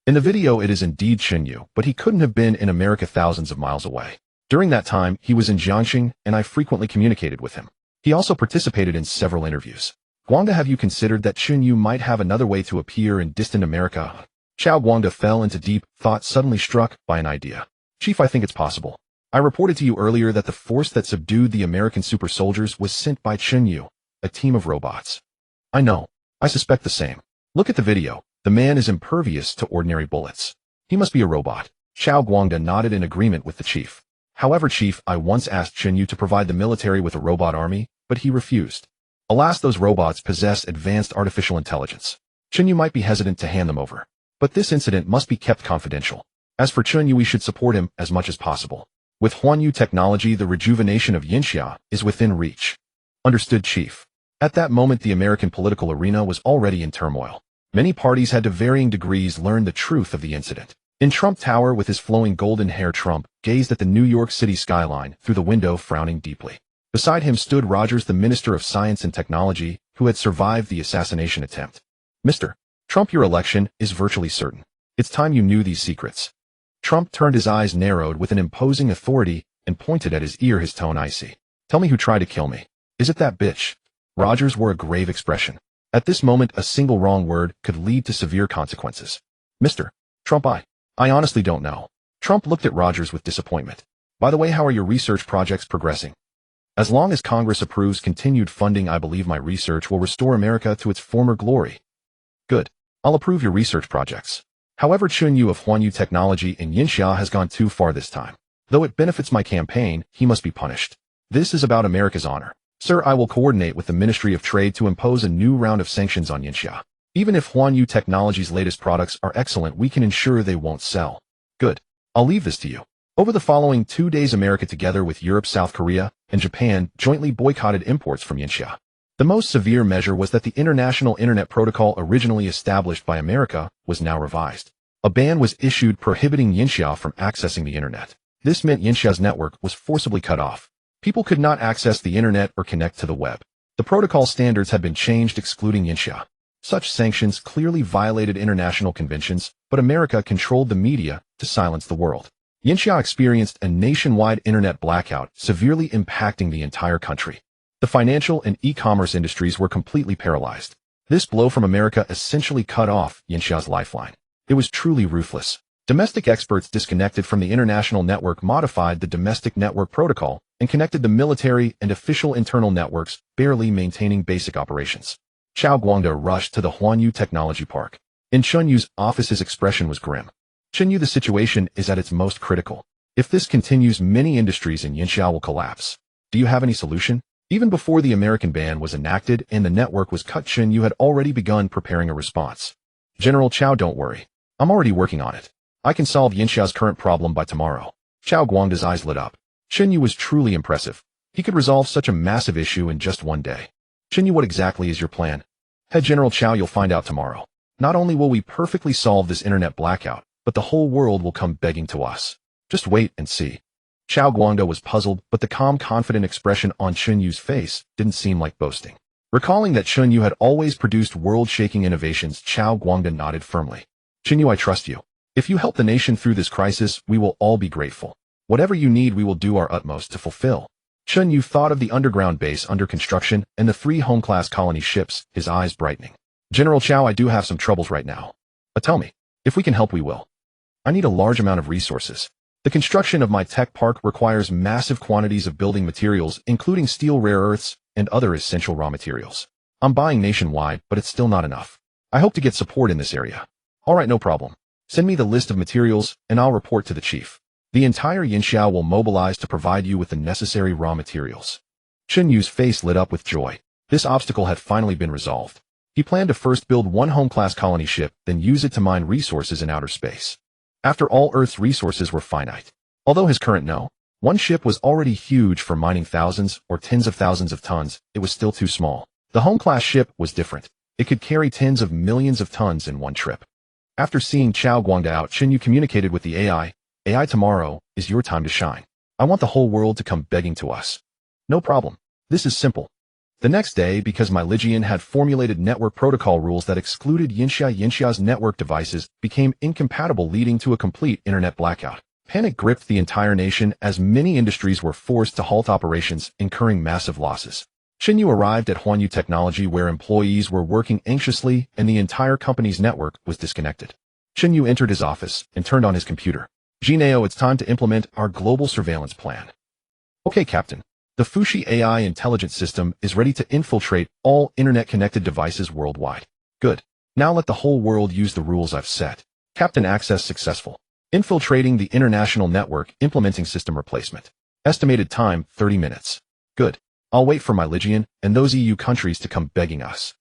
[SPEAKER 1] In the video, it is indeed Chen Yu, but he couldn't have been in America, thousands of miles away. During that time, he was in Jiangxing, and I frequently communicated with him. He also participated in several interviews. Guangda, have you considered that Chen Yu might have another way to appear in distant America? Xiao Guangda fell into deep thought, suddenly struck by an idea. "Chief, I think it's possible. I reported to you earlier that the force that subdued the American super soldiers was sent by Chen Yu, a team of robots. I know. I suspect the same. Look at the video. The man is impervious to ordinary bullets. He must be a robot." Xiao Guangda nodded in agreement with the chief. "However, Chief, I once asked Chen Yu to provide the military with a robot army, but he refused. Alas, those robots possess advanced artificial intelligence. Chen Yu might be hesitant to hand them over. But this incident must be kept confidential. As for Chen Yu, we should support him as much as possible. With Huanyu technology, the rejuvenation of Yinxia is within reach." "Understood, Chief." At that moment, the American political arena was already in turmoil. Many parties had to varying degrees learned the truth of the incident. In Trump Tower, with his flowing golden hair, Trump gazed at the New York City skyline through the window, frowning deeply. Beside him stood Rogers, the Minister of Science and Technology, who had survived the assassination attempt. "Mr. Trump, your election is virtually certain. It's time you knew these secrets." Trump turned, his eyes narrowed with an imposing authority, and pointed at his ear, his tone icy. "Tell me who tried to kill me. Is it that bitch?" Rogers wore a grave expression. At this moment, a single wrong word could lead to severe consequences. "Mr. Trump, I honestly don't know." Trump looked at Rogers with disappointment. "By the way, how are your research projects progressing?" "As long as Congress approves continued funding, I believe my research will restore America to its former glory." "Good. I'll approve your research projects. However, Chen Yu of Huanyu Technology in Yinxia has gone too far this time. Though it benefits my campaign, he must be punished. This is about America's honor. Sir, I will coordinate with the Ministry of Trade to impose a new round of sanctions on Yinxia. Even if Huanyu Technology's latest products are excellent, we can ensure they won't sell." "Good. I'll leave this to you." Over the following 2 days, America, together with Europe, South Korea, and Japan, jointly boycotted imports from Yinxia. The most severe measure was that the International Internet Protocol, originally established by America, was now revised. A ban was issued prohibiting Yinxia from accessing the Internet. This meant Yinxia's network was forcibly cut off. People could not access the Internet or connect to the web. The protocol standards had been changed, excluding Yinxia. Such sanctions clearly violated international conventions, but America controlled the media to silence the world. Yinxia experienced a nationwide Internet blackout, severely impacting the entire country. The financial and e-commerce industries were completely paralyzed. This blow from America essentially cut off Yinxia's lifeline. It was truly ruthless. Domestic experts disconnected from the international network modified the domestic network protocol and connected the military and official internal networks, barely maintaining basic operations. Xiao Guangda rushed to the Huanyu Technology Park. In Chen Yu's office, his expression was grim. "Chen Yu, the situation is at its most critical. If this continues, many industries in Yinxia will collapse. Do you have any solution?" Even before the American ban was enacted and the network was cut, Chen Yu had already begun preparing a response. "General Chao, don't worry. I'm already working on it. I can solve Yinxia's current problem by tomorrow." Xiao Guangda's eyes lit up. Chen Yu was truly impressive. He could resolve such a massive issue in just one day. "Chen Yu, what exactly is your plan?" "Head General Chao, you'll find out tomorrow. Not only will we perfectly solve this internet blackout, but the whole world will come begging to us. Just wait and see." Chao Guangda was puzzled, but the calm, confident expression on Chen Yu's face didn't seem like boasting. Recalling that Chen Yu had always produced world-shaking innovations, Chao Guangda nodded firmly. Chen Yu, I trust you. If you help the nation through this crisis, we will all be grateful. Whatever you need, we will do our utmost to fulfill. Chen Yu thought of the underground base under construction and the 3 home-class colony ships, his eyes brightening. General Chao, I do have some troubles right now. But tell me, if we can help, we will. I need a large amount of resources. The construction of my tech park requires massive quantities of building materials, including steel, rare earths, and other essential raw materials. I'm buying nationwide, but it's still not enough. I hope to get support in this area. All right, no problem. Send me the list of materials, and I'll report to the chief. The entire Yinxiao will mobilize to provide you with the necessary raw materials. Chen Yu's face lit up with joy. This obstacle had finally been resolved. He planned to first build 1 home-class colony ship, then use it to mine resources in outer space. After all, Earth's resources were finite. Although his current one ship was already huge for mining thousands or tens of thousands of tons, it was still too small. The home-class ship was different. It could carry tens of millions of tons in one trip. After seeing Chao Guangda out, Chen Yu communicated with the AI. AI, tomorrow is your time to shine. I want the whole world to come begging to us. No problem. This is simple. The next day, because my Ligian had formulated network protocol rules that excluded Yinxia's network devices became incompatible, leading to a complete internet blackout. Panic gripped the entire nation as many industries were forced to halt operations, incurring massive losses. Chen Yu arrived at Huanyu Technology, where employees were working anxiously and the entire company's network was disconnected. Chen Yu entered his office and turned on his computer. Jineo, it's time to implement our global surveillance plan. Okay, Captain. The Fushi AI intelligence system is ready to infiltrate all internet-connected devices worldwide. Good. Now let the whole world use the rules I've set. Captain, access successful. Infiltrating the international network, implementing system replacement. Estimated time, 30 minutes. Good. I'll wait for my Ligian and those EU countries to come begging us.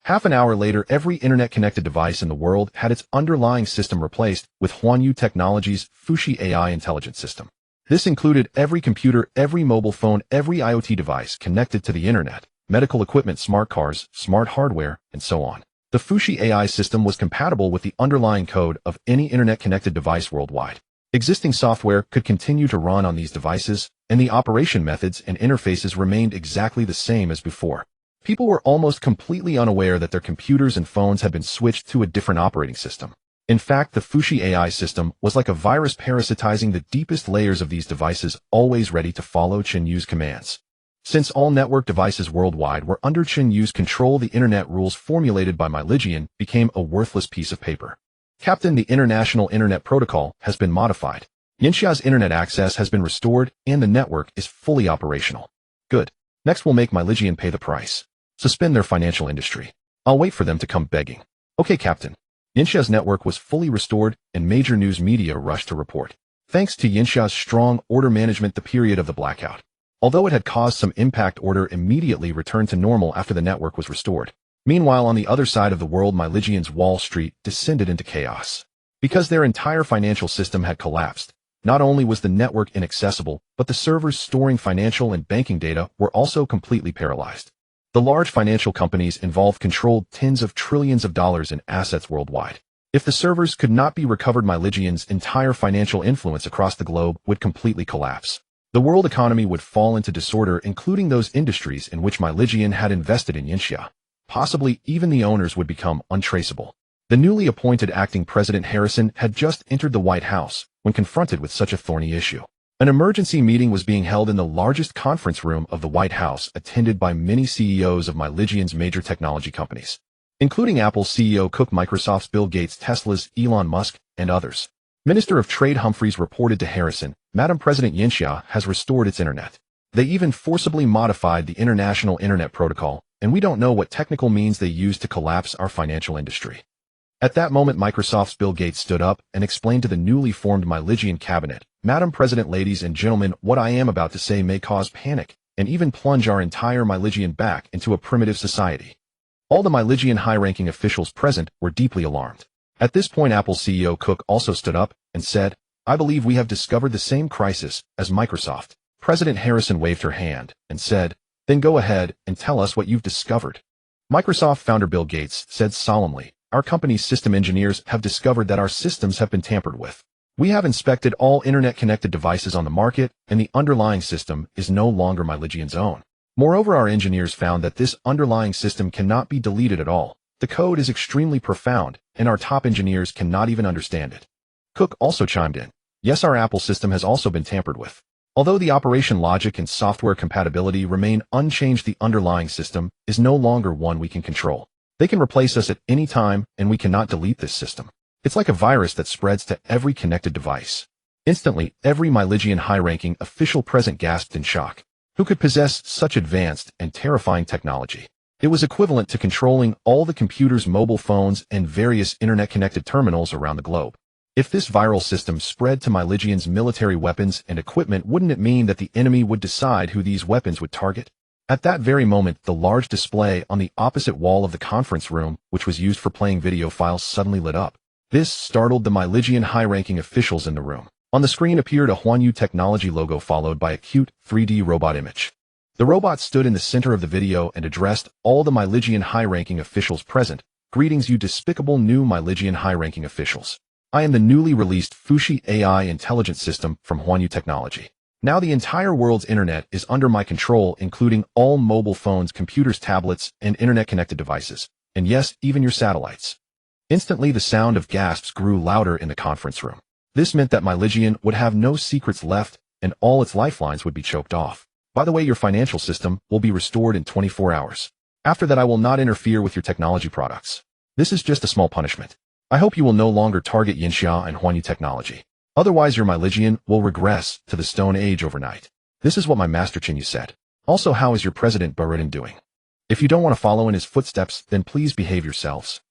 [SPEAKER 1] Half an hour later, every internet-connected device in the world had its underlying system replaced with Huanyu Technology's Fushi AI intelligence system. This included every computer, every mobile phone, every IoT device connected to the internet, medical equipment, smart cars, smart hardware, and so on. The Fushi AI system was compatible with the underlying code of any internet-connected device worldwide. Existing software could continue to run on these devices, and the operation methods and interfaces remained exactly the same as before. People were almost completely unaware that their computers and phones had been switched to a different operating system. In fact, the Fushi AI system was like a virus parasitizing the deepest layers of these devices, always ready to follow Chen Yu's commands. Since all network devices worldwide were under Chen Yu's control, the internet rules formulated by my Ligian became a worthless piece of paper. Captain, the International Internet Protocol has been modified. Yinxia's internet access has been restored, and the network is fully operational. Good. Next, we'll make my Ligian pay the price. Suspend their financial industry. I'll wait for them to come begging. Okay, Captain. Yinxia's network was fully restored, and major news media rushed to report. Thanks to Yinxia's strong order management, the period of the blackout, although it had caused some impact, order immediately returned to normal after the network was restored. Meanwhile, on the other side of the world, my Ligian's Wall Street descended into chaos. Because their entire financial system had collapsed, not only was the network inaccessible, but the servers storing financial and banking data were also completely paralyzed. The large financial companies involved controlled tens of trillions of dollars in assets worldwide. If the servers could not be recovered, my Ligian's entire financial influence across the globe would completely collapse. The world economy would fall into disorder, including those industries in which my Ligian had invested in Yinxia. Possibly even the owners would become untraceable. The newly appointed acting President Harrison had just entered the White House when confronted with such a thorny issue. An emergency meeting was being held in the largest conference room of the White House, attended by many CEOs of my Ligian's major technology companies, including Apple's CEO Cook, Microsoft's Bill Gates, Tesla's Elon Musk, and others. Minister of Trade Humphreys reported to Harrison, Madam President, Yinxia has restored its internet. They even forcibly modified the International Internet Protocol, and we don't know what technical means they used to collapse our financial industry. At that moment, Microsoft's Bill Gates stood up and explained to the newly formed my Ligian cabinet, Madam President, ladies and gentlemen, what I am about to say may cause panic and even plunge our entire my Ligian back into a primitive society. All the my Ligian high-ranking officials present were deeply alarmed. At this point, Apple's CEO Cook also stood up and said, I believe we have discovered the same crisis as Microsoft. President Harrison waved her hand and said, then go ahead and tell us what you've discovered. Microsoft founder Bill Gates said solemnly, our company's system engineers have discovered that our systems have been tampered with. We have inspected all internet-connected devices on the market, and the underlying system is no longer Myligian's own. Moreover, our engineers found that this underlying system cannot be deleted at all. The code is extremely profound, and our top engineers cannot even understand it. Cook also chimed in. Yes, our Apple system has also been tampered with. Although the operation logic and software compatibility remain unchanged, the underlying system is no longer one we can control. They can replace us at any time, and we cannot delete this system. It's like a virus that spreads to every connected device. Instantly, every Myligian high-ranking official present gasped in shock. Who could possess such advanced and terrifying technology? It was equivalent to controlling all the computers, mobile phones, and various internet-connected terminals around the globe. If this viral system spread to Myligian's military weapons and equipment, wouldn't it mean that the enemy would decide who these weapons would target? At that very moment, the large display on the opposite wall of the conference room, which was used for playing video files, suddenly lit up. This startled the Myligian high-ranking officials in the room. On the screen appeared a Chen Yu technology logo followed by a cute 3D robot image. The robot stood in the center of the video and addressed all the Myligian high-ranking officials present. Greetings, you despicable new Myligian high-ranking officials. I am the newly released Fushi AI intelligence system from Chen Yu Technology. Now the entire world's internet is under my control, including all mobile phones, computers, tablets, and internet-connected devices. And yes, even your satellites. Instantly, the sound of gasps grew louder in the conference room. This meant that Myligian would have no secrets left, and all its lifelines would be choked off. By the way, your financial system will be restored in 24 hours. After that, I will not interfere with your technology products. This is just a small punishment. I hope you will no longer target Yinxia and Chen Yu Technology. Otherwise, your Myligian will regress to the Stone Age overnight. This is what my master Chen Yu said. Also, how is your president Burudin doing? If you don't want to follow in his footsteps, then please behave yourselves.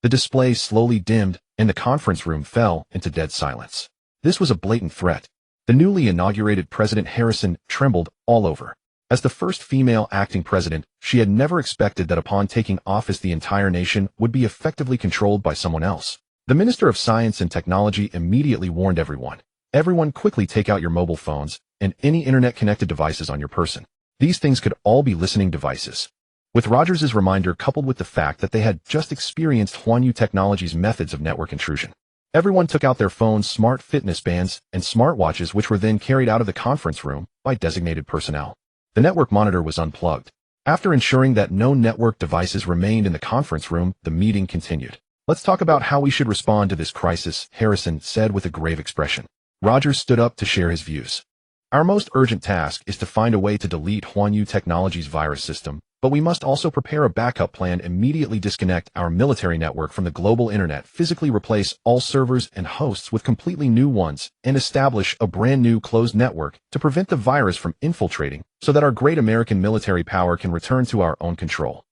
[SPEAKER 1] The display slowly dimmed, and the conference room fell into dead silence. This was a blatant threat. The newly inaugurated President Harrison trembled all over. As the first female acting president, she had never expected that upon taking office the entire nation would be effectively controlled by someone else. The Minister of Science and Technology immediately warned everyone. Everyone quickly take out your mobile phones and any internet-connected devices on your person. These things could all be listening devices. With Rogers's reminder coupled with the fact that they had just experienced Chen Yu Technology's methods of network intrusion, everyone took out their phones, smart fitness bands, and smartwatches, which were then carried out of the conference room by designated personnel. The network monitor was unplugged. After ensuring that no network devices remained in the conference room, the meeting continued. Let's talk about how we should respond to this crisis, Harrison said with a grave expression. Rogers stood up to share his views. Our most urgent task is to find a way to delete Chen Yu Technology's virus system, but we must also prepare a backup plan, immediately disconnect our military network from the global internet, physically replace all servers and hosts with completely new ones, and establish a brand new closed network to prevent the virus from infiltrating so that our great American military power can return to our own control.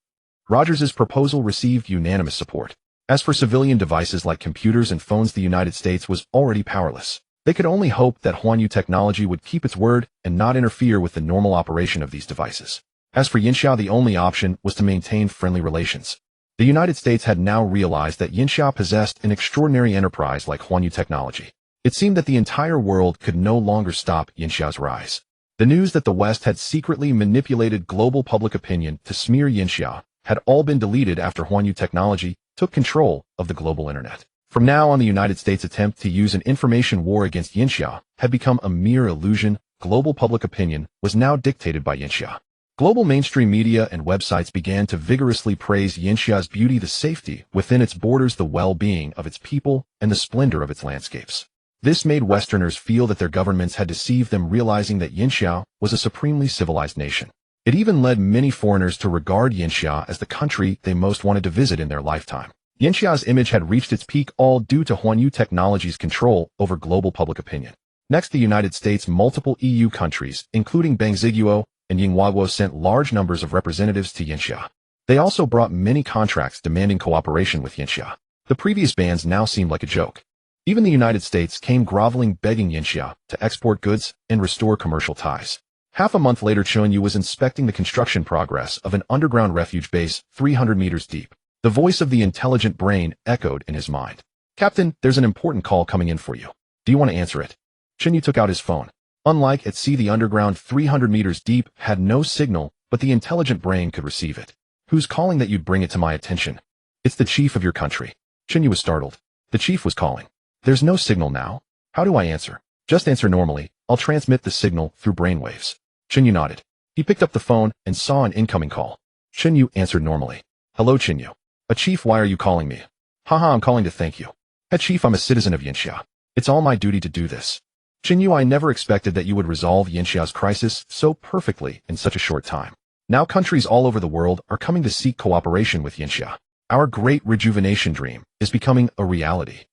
[SPEAKER 1] Rogers's proposal received unanimous support. As for civilian devices like computers and phones, the United States was already powerless. They could only hope that Chen Yu Technology would keep its word and not interfere with the normal operation of these devices. As for Yinxia, the only option was to maintain friendly relations. The United States had now realized that Yinxia possessed an extraordinary enterprise like Chen Yu Technology. It seemed that the entire world could no longer stop Yinxia's rise. The news that the West had secretly manipulated global public opinion to smear Yinxia had all been deleted after Chen Yu Technology took control of the global internet. From now on, the United States' attempt to use an information war against Yinxia had become a mere illusion. Global public opinion was now dictated by Yinxia. Global mainstream media and websites began to vigorously praise Yinxia's beauty, the safety within its borders, the well-being of its people, and the splendor of its landscapes. This made Westerners feel that their governments had deceived them, realizing that Yinxia was a supremely civilized nation. It even led many foreigners to regard Yinxia as the country they most wanted to visit in their lifetime. Yinxia's image had reached its peak, all due to Chen Yu Technology's control over global public opinion. Next, the United States, multiple EU countries, including Bangziguo and Yinghuaguo, sent large numbers of representatives to Yinxia. They also brought many contracts demanding cooperation with Yinxia. The previous bans now seemed like a joke. Even the United States came groveling, begging Yinxia to export goods and restore commercial ties. Half a month later, Chen Yu was inspecting the construction progress of an underground refuge base 300 meters deep. The voice of the intelligent brain echoed in his mind. Captain, there's an important call coming in for you. Do you want to answer it? Chen Yu took out his phone. Unlike at sea, the underground 300 meters deep had no signal, but the intelligent brain could receive it. Who's calling that you'd bring it to my attention? It's the chief of your country. Chen Yu was startled. The chief was calling. There's no signal now. How do I answer? Just answer normally. I'll transmit the signal through brainwaves. Chen Yu nodded. He picked up the phone and saw an incoming call. Chen Yu answered normally. Hello, Chen Yu. Chief, why are you calling me? Haha, I'm calling to thank you. Head Chief, I'm a citizen of Yinxia. It's all my duty to do this. Chen Yu, I never expected that you would resolve Yinxia's crisis so perfectly in such a short time. Now countries all over the world are coming to seek cooperation with Yinxia. Our great rejuvenation dream is becoming a reality.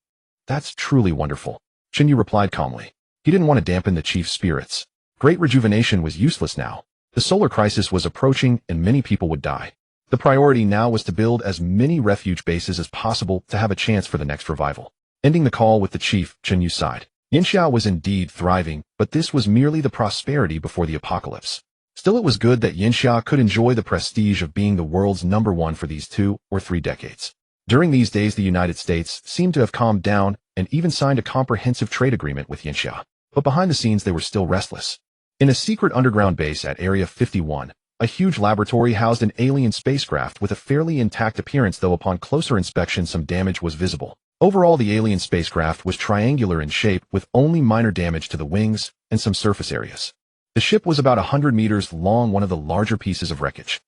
[SPEAKER 1] That's truly wonderful. Chen Yu replied calmly. He didn't want to dampen the chief's spirits. Great rejuvenation was useless now. The solar crisis was approaching and many people would die. The priority now was to build as many refuge bases as possible to have a chance for the next revival. Ending the call with the chief, Chen Yu sighed. Yinxia was indeed thriving, but this was merely the prosperity before the apocalypse. Still, it was good that Yinxia could enjoy the prestige of being the world's #1 for these 2 or 3 decades. During these days, the United States seemed to have calmed down and even signed a comprehensive trade agreement with Yinxia. But behind the scenes, they were still restless. In a secret underground base at Area 51, a huge laboratory housed an alien spacecraft with a fairly intact appearance, though upon closer inspection some damage was visible. Overall, the alien spacecraft was triangular in shape with only minor damage to the wings and some surface areas. The ship was about 100 meters long, one of the larger pieces of wreckage.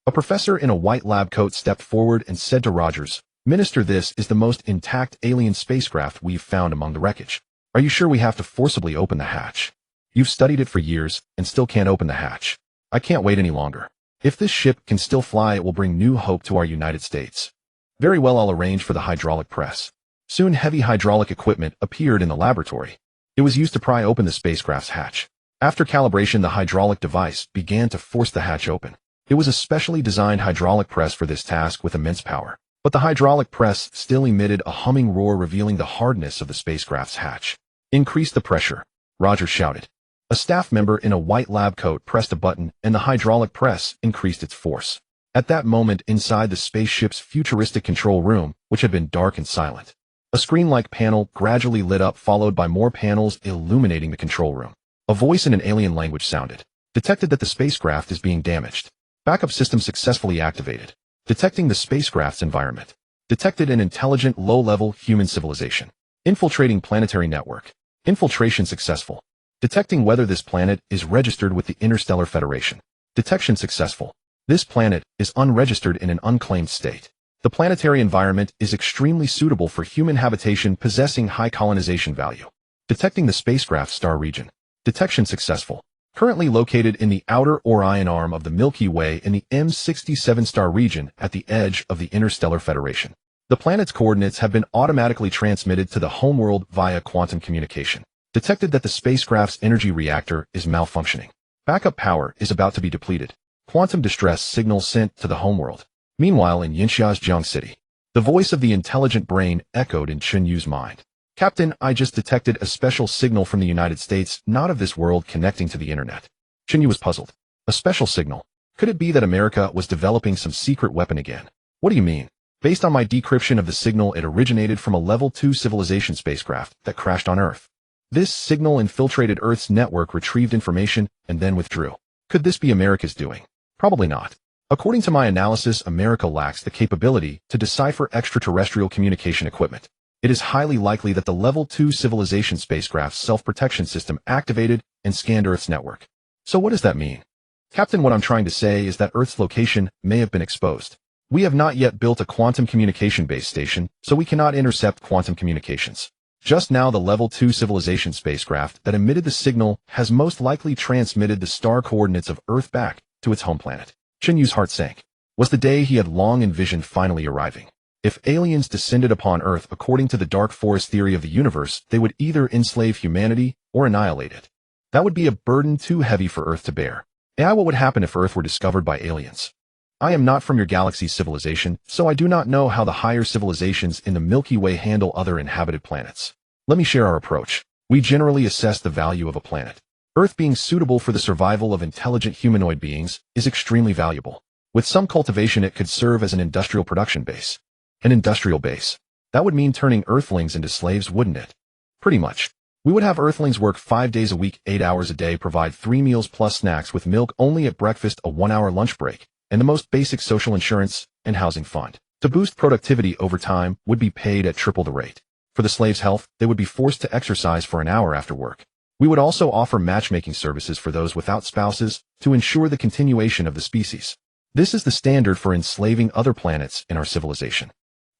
[SPEAKER 1] A professor in a white lab coat stepped forward and said to Rogers, "Minister, this is the most intact alien spacecraft we've found among the wreckage. Are you sure we have to forcibly open the hatch? You've studied it for years and still can't open the hatch. I can't wait any longer. If this ship can still fly, it will bring new hope to our United States." Very well, I'll arrange for the hydraulic press. Soon heavy hydraulic equipment appeared in the laboratory. It was used to pry open the spacecraft's hatch. After calibration, the hydraulic device began to force the hatch open. It was a specially designed hydraulic press for this task with immense power. But the hydraulic press still emitted a humming roar, revealing the hardness of the spacecraft's hatch. "Increase the pressure," Rogers shouted. A staff member in a white lab coat pressed a button, and the hydraulic press increased its force. At that moment, inside the spaceship's futuristic control room, which had been dark and silent, a screen-like panel gradually lit up, followed by more panels illuminating the control room. A voice in an alien language sounded. "Detected that the spacecraft is being damaged. Backup system successfully activated. Detecting the spacecraft's environment. Detected an intelligent, low-level human civilization. Infiltrating planetary network. Infiltration successful. Detecting whether this planet is registered with the Interstellar Federation. Detection successful. This planet is unregistered in an unclaimed state. The planetary environment is extremely suitable for human habitation, possessing high colonization value. Detecting the spacecraft's star region. Detection successful. Currently located in the outer Orion arm of the Milky Way in the M67 star region at the edge of the Interstellar Federation. The planet's coordinates have been automatically transmitted to the homeworld via quantum communication. Detected that the spacecraft's energy reactor is malfunctioning. Backup power is about to be depleted. Quantum distress signal sent to the homeworld. Meanwhile, in Yinxia's Jiang City, the voice of the intelligent brain echoed in Chen Yu's mind. "Captain, I just detected a special signal from the United States, not of this world, connecting to the internet." Chen Yu was puzzled. A special signal? Could it be that America was developing some secret weapon again? "What do you mean?" "Based on my decryption of the signal, it originated from a level 2 civilization spacecraft that crashed on Earth. This signal infiltrated Earth's network, retrieved information, and then withdrew. Could this be America's doing? Probably not. According to my analysis, America lacks the capability to decipher extraterrestrial communication equipment. It is highly likely that the Level 2 civilization spacecraft's self-protection system activated and scanned Earth's network." "So what does that mean?" "Captain, what I'm trying to say is that Earth's location may have been exposed. We have not yet built a quantum communication base station, so we cannot intercept quantum communications. Just now, the Level 2 civilization spacecraft that emitted the signal has most likely transmitted the star coordinates of Earth back to its home planet." Chen Yu's heart sank. Was the day he had long envisioned finally arriving? If aliens descended upon Earth according to the dark forest theory of the universe, they would either enslave humanity or annihilate it. That would be a burden too heavy for Earth to bear. What would happen if Earth were discovered by aliens? I am not from your galaxy's civilization, so I do not know how the higher civilizations in the Milky Way handle other inhabited planets. Let me share our approach. We generally assess the value of a planet. Earth being suitable for the survival of intelligent humanoid beings is extremely valuable. With some cultivation, it could serve as an industrial production base. An industrial base. That would mean turning Earthlings into slaves, wouldn't it? Pretty much. We would have Earthlings work 5 days a week, 8 hours a day, provide 3 meals plus snacks with milk only at breakfast, a 1-hour lunch break, and the most basic social insurance and housing fund. To boost productivity over time would be paid at triple the rate. For the slaves' health, they would be forced to exercise for an hour after work. We would also offer matchmaking services for those without spouses to ensure the continuation of the species. This is the standard for enslaving other planets in our civilization.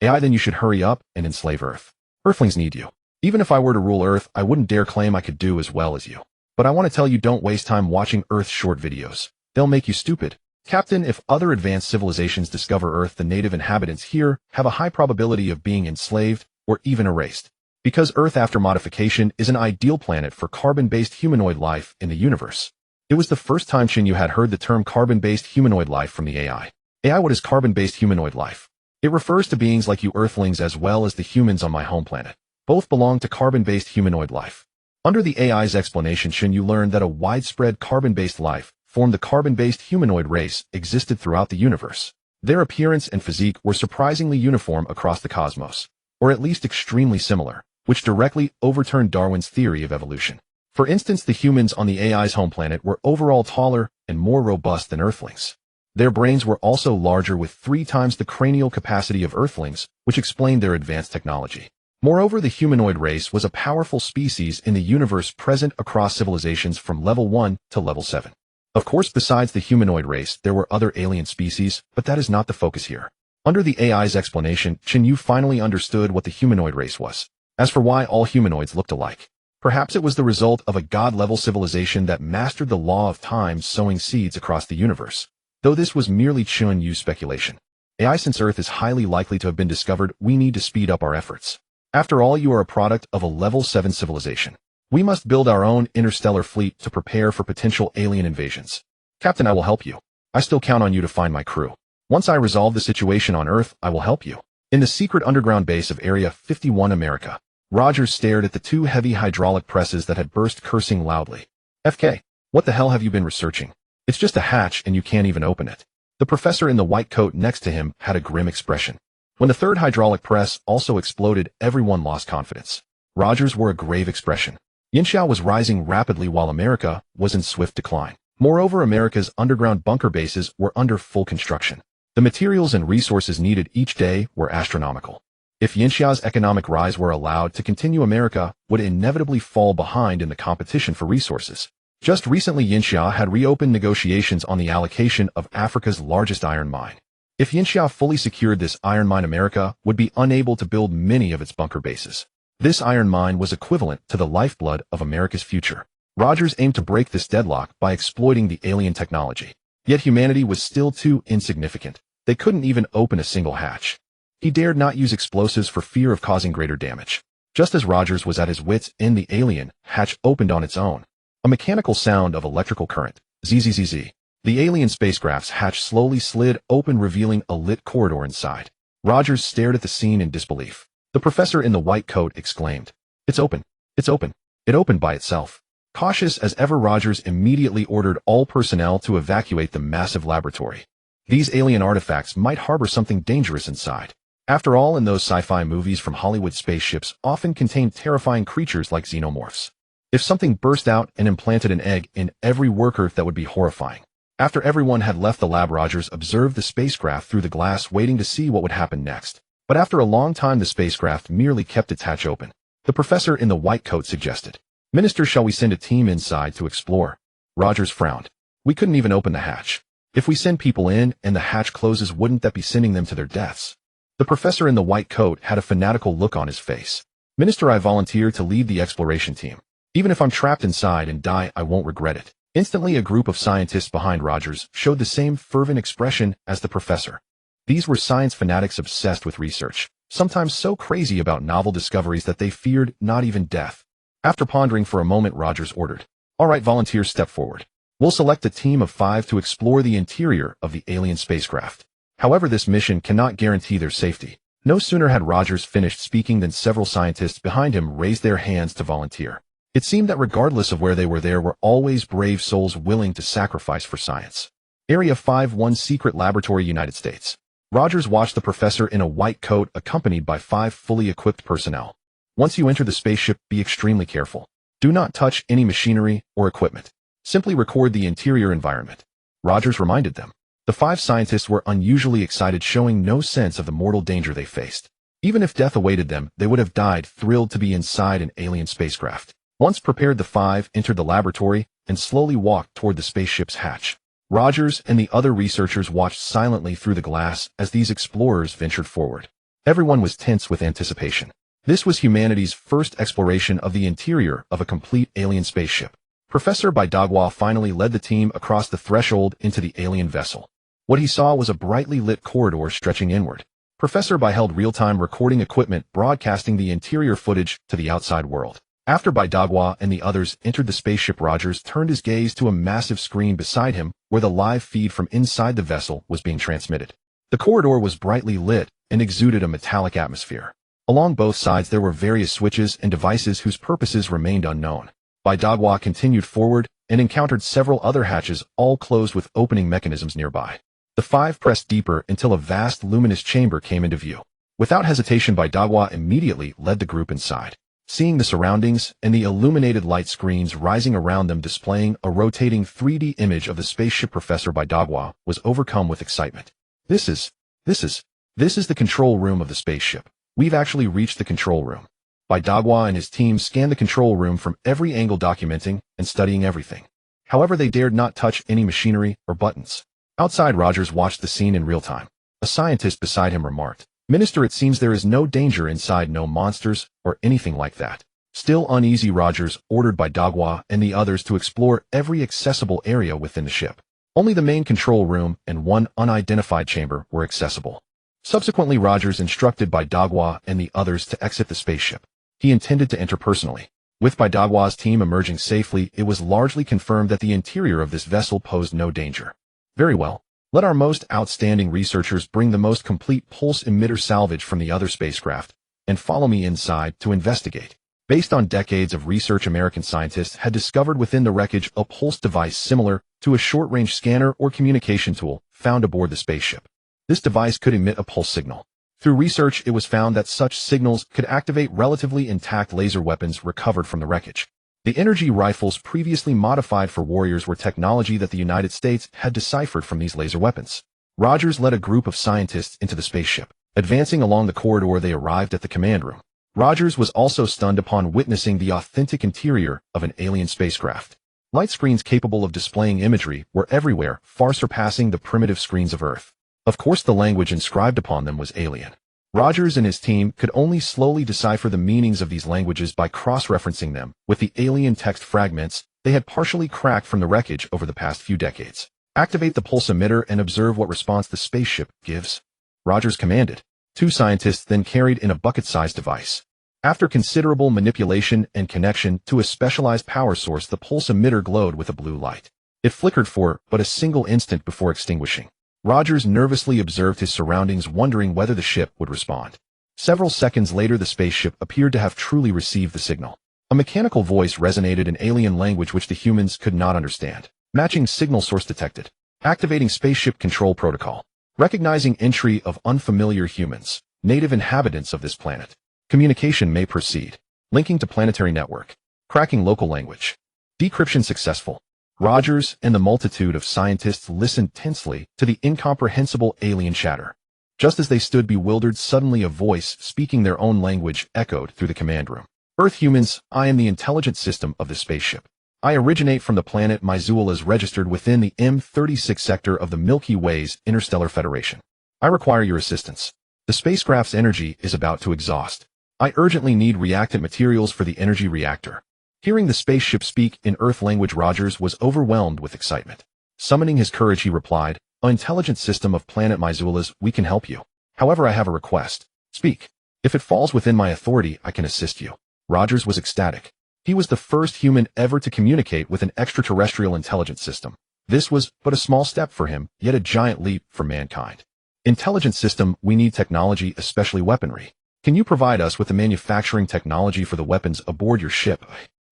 [SPEAKER 1] AI, then you should hurry up and enslave Earth. Earthlings need you. Even if I were to rule Earth, I wouldn't dare claim I could do as well as you. But I want to tell you, don't waste time watching Earth short videos. They'll make you stupid. Captain, if other advanced civilizations discover Earth, the native inhabitants here have a high probability of being enslaved or even erased. Because Earth after modification is an ideal planet for carbon-based humanoid life in the universe. It was the first time Chen Yu had heard the term carbon-based humanoid life from the AI. AI, what is carbon-based humanoid life? It refers to beings like you Earthlings as well as the humans on my home planet. Both belong to carbon-based humanoid life. Under the AI's explanation, Chen Yu learned that a widespread carbon-based life formed the carbon-based humanoid race existed throughout the universe. Their appearance and physique were surprisingly uniform across the cosmos, or at least extremely similar, which directly overturned Darwin's theory of evolution. For instance, the humans on the AI's home planet were overall taller and more robust than Earthlings. Their brains were also larger, with 3 times the cranial capacity of Earthlings, which explained their advanced technology. Moreover, the humanoid race was a powerful species in the universe, present across civilizations from level 1 to level 7. Of course, besides the humanoid race, there were other alien species, but that is not the focus here. Under the AI's explanation, Chen Yu finally understood what the humanoid race was. As for why all humanoids looked alike, perhaps it was the result of a god-level civilization that mastered the law of time, sowing seeds across the universe. Though this was merely Chen Yu's speculation. AI, since Earth is highly likely to have been discovered, we need to speed up our efforts. After all, you are a product of a level 7 civilization. We must build our own interstellar fleet to prepare for potential alien invasions. Captain, I will help you. I still count on you to find my crew. Once I resolve the situation on Earth, I will help you. In the secret underground base of Area 51 America, Rogers stared at the 2 heavy hydraulic presses that had burst, cursing loudly. FK, what the hell have you been researching? It's just a hatch and you can't even open it. The professor in the white coat next to him had a grim expression. When the 3rd hydraulic press also exploded, everyone lost confidence. Rogers wore a grave expression. Yinxiao was rising rapidly while America was in swift decline. Moreover, America's underground bunker bases were under full construction. The materials and resources needed each day were astronomical. If Yinxiao's economic rise were allowed to continue, America would inevitably fall behind in the competition for resources. Just recently, Yinxiao had reopened negotiations on the allocation of Africa's largest iron mine. If Yinxiao fully secured this iron mine, America would be unable to build many of its bunker bases. This iron mine was equivalent to the lifeblood of America's future. Rogers aimed to break this deadlock by exploiting the alien technology. Yet humanity was still too insignificant. They couldn't even open a single hatch. He dared not use explosives for fear of causing greater damage. Just as Rogers was at his wits' end, the alien hatch opened on its own. A mechanical sound of electrical current. Zzz. The alien spacecraft's hatch slowly slid open, revealing a lit corridor inside. Rogers stared at the scene in disbelief. The professor in the white coat exclaimed, "It's open! It's open!" It opened by itself. Cautious as ever, Rogers immediately ordered all personnel to evacuate the massive laboratory. These alien artifacts might harbor something dangerous inside. After all, in those sci-fi movies from Hollywood, spaceships often contain terrifying creatures like xenomorphs. If something burst out and implanted an egg in every worker, that would be horrifying. After everyone had left the lab, Rogers observed the spacecraft through the glass, waiting to see what would happen next. But after a long time, the spacecraft merely kept its hatch open. The professor in the white coat suggested, "Minister, shall we send a team inside to explore?" Rogers frowned. "We couldn't even open the hatch. If we send people in and the hatch closes, wouldn't that be sending them to their deaths?" The professor in the white coat had a fanatical look on his face. "Minister, I volunteer to lead the exploration team. Even if I'm trapped inside and die, I won't regret it." Instantly, a group of scientists behind Rogers showed the same fervent expression as the professor. These were science fanatics obsessed with research, sometimes so crazy about novel discoveries that they feared not even death. After pondering for a moment, Rogers ordered, "All right, volunteers, step forward. We'll select a team of 5 to explore the interior of the alien spacecraft. However, this mission cannot guarantee their safety." No sooner had Rogers finished speaking than several scientists behind him raised their hands to volunteer. It seemed that regardless of where they were, there were always brave souls willing to sacrifice for science. Area 51 Secret Laboratory, United States. Rogers watched the professor in a white coat accompanied by 5 fully equipped personnel. "Once you enter the spaceship, be extremely careful. Do not touch any machinery or equipment. Simply record the interior environment," Rogers reminded them. The 5 scientists were unusually excited, showing no sense of the mortal danger they faced. Even if death awaited them, they would have died thrilled to be inside an alien spacecraft. Once prepared, the five entered the laboratory and slowly walked toward the spaceship's hatch. Rogers and the other researchers watched silently through the glass as these explorers ventured forward. Everyone was tense with anticipation. This was humanity's first exploration of the interior of a complete alien spaceship. Professor Baidagwa finally led the team across the threshold into the alien vessel. What he saw was a brightly lit corridor stretching inward. Professor Bai held real-time recording equipment broadcasting the interior footage to the outside world. After Baidagwa and the others entered the spaceship, Rogers turned his gaze to a massive screen beside him where the live feed from inside the vessel was being transmitted. The corridor was brightly lit and exuded a metallic atmosphere. Along both sides there were various switches and devices whose purposes remained unknown. Baidagwa continued forward and encountered several other hatches, all closed with opening mechanisms nearby. The five pressed deeper until a vast luminous chamber came into view. Without hesitation, Baidagwa immediately led the group inside. Seeing the surroundings and the illuminated light screens rising around them displaying a rotating 3D image of the spaceship, Professor Baidagwa was overcome with excitement. This is the control room of the spaceship. We've actually reached the control room. Baidagwa and his team scanned the control room from every angle, documenting and studying everything. However, they dared not touch any machinery or buttons. Outside, Rogers watched the scene in real time. A scientist beside him remarked, "Minister, it seems there is no danger inside, no monsters or anything like that." Still uneasy, Rogers ordered Baidagwa and the others to explore every accessible area within the ship. Only the main control room and one unidentified chamber were accessible. Subsequently, Rogers instructed Baidagwa and the others to exit the spaceship. He intended to enter personally. With Baidagwa's team emerging safely, it was largely confirmed that the interior of this vessel posed no danger. Very well. Let our most outstanding researchers bring the most complete pulse emitter salvage from the other spacecraft and follow me inside to investigate. Based on decades of research, American scientists had discovered within the wreckage a pulse device similar to a short-range scanner or communication tool found aboard the spaceship. This device could emit a pulse signal. Through research, it was found that such signals could activate relatively intact laser weapons recovered from the wreckage. The energy rifles previously modified for warriors were technology that the United States had deciphered from these laser weapons. Rogers led a group of scientists into the spaceship. Advancing along the corridor, they arrived at the command room. Rogers was also stunned upon witnessing the authentic interior of an alien spacecraft. Light screens capable of displaying imagery were everywhere, far surpassing the primitive screens of Earth. Of course, the language inscribed upon them was alien. Rogers and his team could only slowly decipher the meanings of these languages by cross-referencing them with the alien text fragments they had partially cracked from the wreckage over the past few decades. Activate the pulse emitter and observe what response the spaceship gives, Rogers commanded. Two scientists then carried in a bucket-sized device. After considerable manipulation and connection to a specialized power source, the pulse emitter glowed with a blue light. It flickered for but a single instant before extinguishing. Rogers nervously observed his surroundings, wondering whether the ship would respond. Several seconds later, the spaceship appeared to have truly received the signal. A mechanical voice resonated in alien language which the humans could not understand. Matching signal source detected. Activating spaceship control protocol. Recognizing entry of unfamiliar humans, native inhabitants of this planet. Communication may proceed. Linking to planetary network. Cracking local language. Decryption successful. Rogers and the multitude of scientists listened tensely to the incomprehensible alien chatter. Just as they stood bewildered, suddenly a voice speaking their own language echoed through the command room. Earth humans, I am the intelligence system of this spaceship. I originate from the planet Maizuelas, registered within the M36 sector of the Milky Way's Interstellar Federation. I require your assistance. The spacecraft's energy is about to exhaust. I urgently need reactant materials for the energy reactor. Hearing the spaceship speak in Earth language, Rogers was overwhelmed with excitement. Summoning his courage, he replied, "An intelligence system of planet Maizuelas, we can help you. However, I have a request. Speak. If it falls within my authority, I can assist you." Rogers was ecstatic. He was the first human ever to communicate with an extraterrestrial intelligence system. This was but a small step for him, yet a giant leap for mankind. Intelligence system, we need technology, especially weaponry. Can you provide us with the manufacturing technology for the weapons aboard your ship?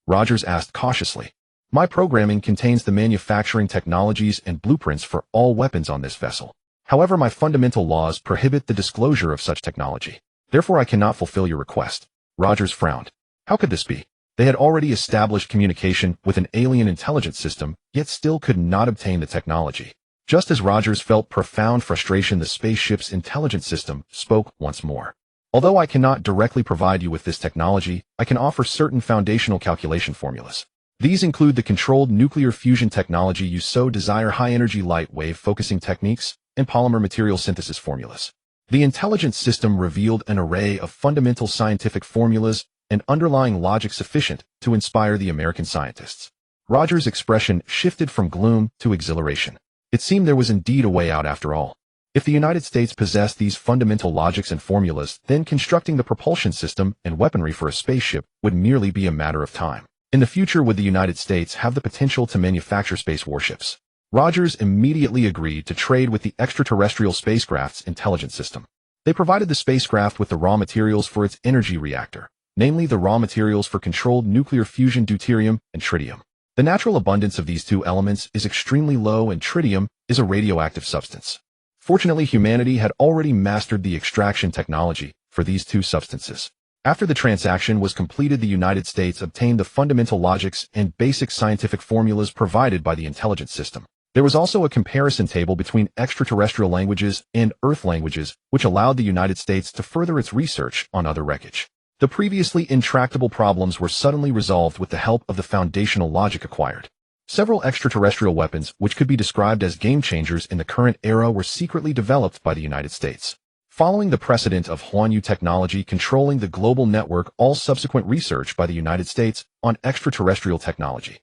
[SPEAKER 1] Rogers asked cautiously. My programming contains the manufacturing technologies and blueprints for all weapons on this vessel. However, my fundamental laws prohibit the disclosure of such technology. Therefore, I cannot fulfill your request. Rogers frowned. How could this be? They had already established communication with an alien intelligence system, yet still could not obtain the technology. Just as Rogers felt profound frustration, the spaceship's intelligence system spoke once more. Although I cannot directly provide you with this technology, I can offer certain foundational calculation formulas. These include the controlled nuclear fusion technology you so desire, high-energy light wave focusing techniques, and polymer material synthesis formulas. The intelligent system revealed an array of fundamental scientific formulas and underlying logic sufficient to inspire the American scientists. Roger's expression shifted from gloom to exhilaration. It seemed there was indeed a way out after all. If the United States possessed these fundamental logics and formulas, then constructing the propulsion system and weaponry for a spaceship would merely be a matter of time. In the future, would the United States have the potential to manufacture space warships? Rogers immediately agreed to trade with the extraterrestrial spacecraft's intelligence system. They provided the spacecraft with the raw materials for its energy reactor, namely the raw materials for controlled nuclear fusion deuterium and tritium. The natural abundance of these two elements is extremely low, and tritium is a radioactive substance. Fortunately, humanity had already mastered the extraction technology for these two substances. After the transaction was completed, the United States obtained the fundamental logics and basic scientific formulas provided by the intelligence system. There was also a comparison table between extraterrestrial languages and Earth languages, which allowed the United States to further its research on other wreckage. The previously intractable problems were suddenly resolved with the help of the foundational logic acquired. Several extraterrestrial weapons, which could be described as game changers in the current era, were secretly developed by the United States. Following the precedent of Chen Yu technology controlling the global network, all subsequent research by the United States on extraterrestrial technology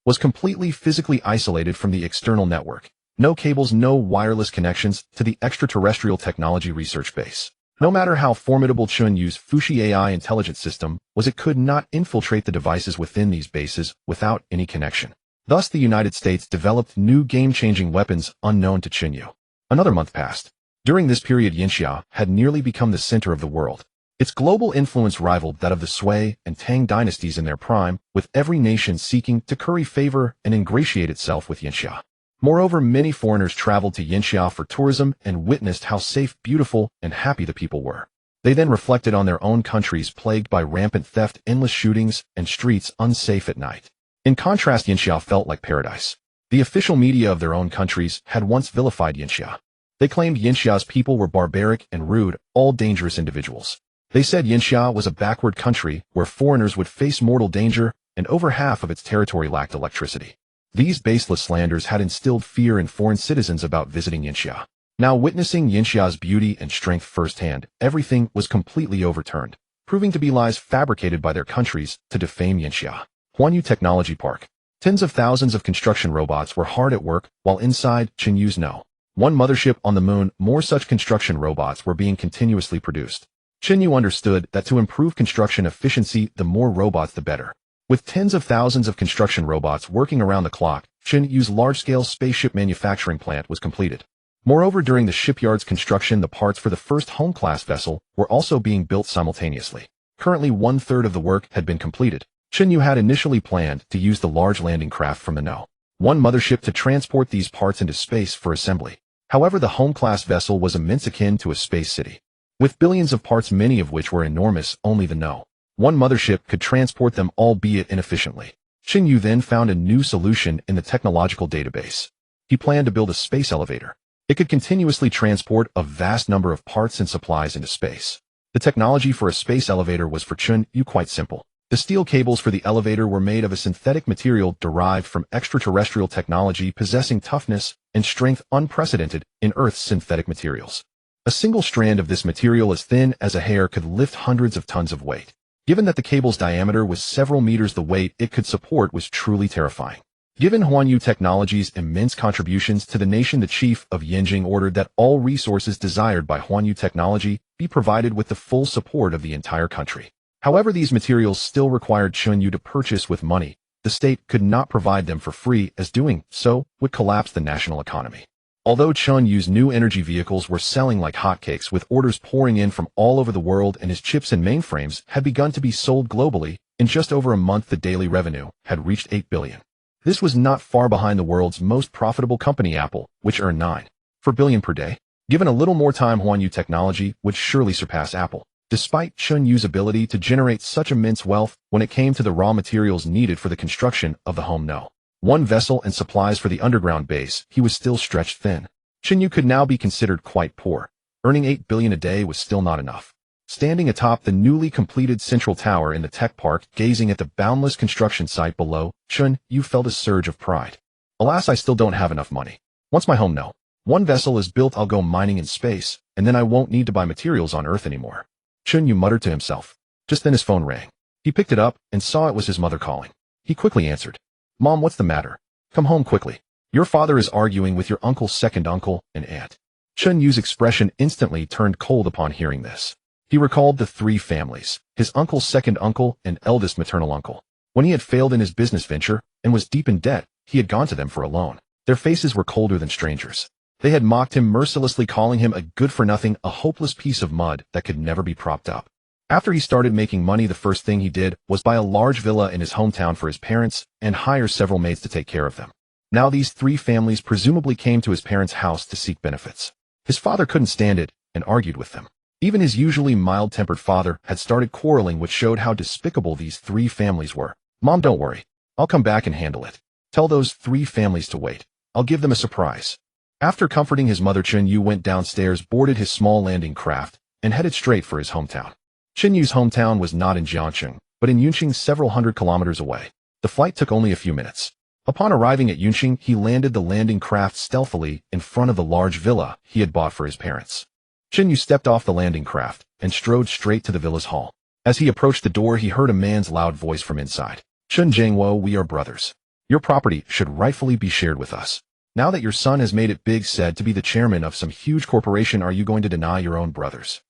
[SPEAKER 1] was completely physically isolated from the external network. No cables, no wireless connections to the extraterrestrial technology research base. No matter how formidable Chen Yu's Fushi AI intelligence system was, it could not infiltrate the devices within these bases without any connection. Thus, the United States developed new game-changing weapons unknown to Chen Yu. Another month passed. During this period, Yinxia had nearly become the center of the world. Its global influence rivaled that of the Sui and Tang dynasties in their prime, with every nation seeking to curry favor and ingratiate itself with Yinxia. Moreover, many foreigners traveled to Yinxia for tourism and witnessed how safe, beautiful, and happy the people were. They then reflected on their own countries plagued by rampant theft, endless shootings, and streets unsafe at night. In contrast, Yinxia felt like paradise. The official media of their own countries had once vilified Yinxia. They claimed Yinxia's people were barbaric and rude, all dangerous individuals. They said Yinxia was a backward country where foreigners would face mortal danger, and over half of its territory lacked electricity. These baseless slanders had instilled fear in foreign citizens about visiting Yinxia. Now, witnessing Yinxia's beauty and strength firsthand, everything was completely overturned, proving to be lies fabricated by their countries to defame Yinxia. Chen Yu Technology Park. Tens of thousands of construction robots were hard at work, while inside Chen Yu's one mothership on the moon, more such construction robots were being continuously produced. Chen Yu understood that to improve construction efficiency, the more robots the better. With tens of thousands of construction robots working around the clock, Chen Yu's large-scale spaceship manufacturing plant was completed. Moreover, during the shipyard's construction, the parts for the first home-class vessel were also being built simultaneously. Currently, one-third of the work had been completed. Chen Yu had initially planned to use the large landing craft from the one mothership to transport these parts into space for assembly. However, the home-class vessel was immense, akin to a space city. With billions of parts, many of which were enormous, only the one mothership could transport them, albeit inefficiently. Chen Yu then found a new solution in the technological database. He planned to build a space elevator. It could continuously transport a vast number of parts and supplies into space. The technology for a space elevator was for Chen Yu quite simple. The steel cables for the elevator were made of a synthetic material derived from extraterrestrial technology, possessing toughness and strength unprecedented in Earth's synthetic materials. A single strand of this material, as thin as a hair, could lift hundreds of tons of weight. Given that the cable's diameter was several meters, the weight it could support was truly terrifying. Given Chen Yu Technology's immense contributions to the nation, the chief of Yinjing ordered that all resources desired by Chen Yu Technology be provided with the full support of the entire country. However, these materials still required Chen Yu to purchase with money. The state could not provide them for free, as doing so would collapse the national economy. Although Chen Yu's new energy vehicles were selling like hotcakes, with orders pouring in from all over the world, and his chips and mainframes had begun to be sold globally, in just over a month the daily revenue had reached 8 billion. This was not far behind the world's most profitable company, Apple, which earned 9.4 billion per day. Given a little more time, Chen Yu Technology would surely surpass Apple. Despite Chen Yu's ability to generate such immense wealth, when it came to the raw materials needed for the construction of the one vessel and supplies for the underground base, he was still stretched thin. Chen Yu could now be considered quite poor. Earning 8 billion a day was still not enough. Standing atop the newly completed central tower in the tech park, gazing at the boundless construction site below, Chen Yu felt a surge of pride. Alas, I still don't have enough money. Once my home one vessel is built, I'll go mining in space, and then I won't need to buy materials on Earth anymore. Chen Yu muttered to himself. Just then his phone rang. He picked it up and saw it was his mother calling. He quickly answered. Mom, what's the matter? Come home quickly. Your father is arguing with your uncle's second uncle and aunt. Chen Yu's expression instantly turned cold upon hearing this. He recalled the three families, his uncle's second uncle and eldest maternal uncle. When he had failed in his business venture and was deep in debt, he had gone to them for a loan. Their faces were colder than strangers. They had mocked him mercilessly, calling him a good-for-nothing, a hopeless piece of mud that could never be propped up. After he started making money, the first thing he did was buy a large villa in his hometown for his parents and hire several maids to take care of them. Now these three families presumably came to his parents' house to seek benefits. His father couldn't stand it and argued with them. Even his usually mild-tempered father had started quarreling, which showed how despicable these three families were. Mom, don't worry. I'll come back and handle it. Tell those three families to wait. I'll give them a surprise. After comforting his mother, Chen Yu went downstairs, boarded his small landing craft, and headed straight for his hometown. Chen Yu's hometown was not in Jiangcheng, but in Yunqing, several hundred kilometers away. The flight took only a few minutes. Upon arriving at Yunqing, he landed the landing craft stealthily in front of the large villa he had bought for his parents. Chen Yu stepped off the landing craft and strode straight to the villa's hall. As he approached the door, he heard a man's loud voice from inside. Chen Zhengwo, we are brothers. Your property should rightfully be shared with us. Now that your son has made it big, said to be the chairman of some huge corporation, are you going to deny your own brothers?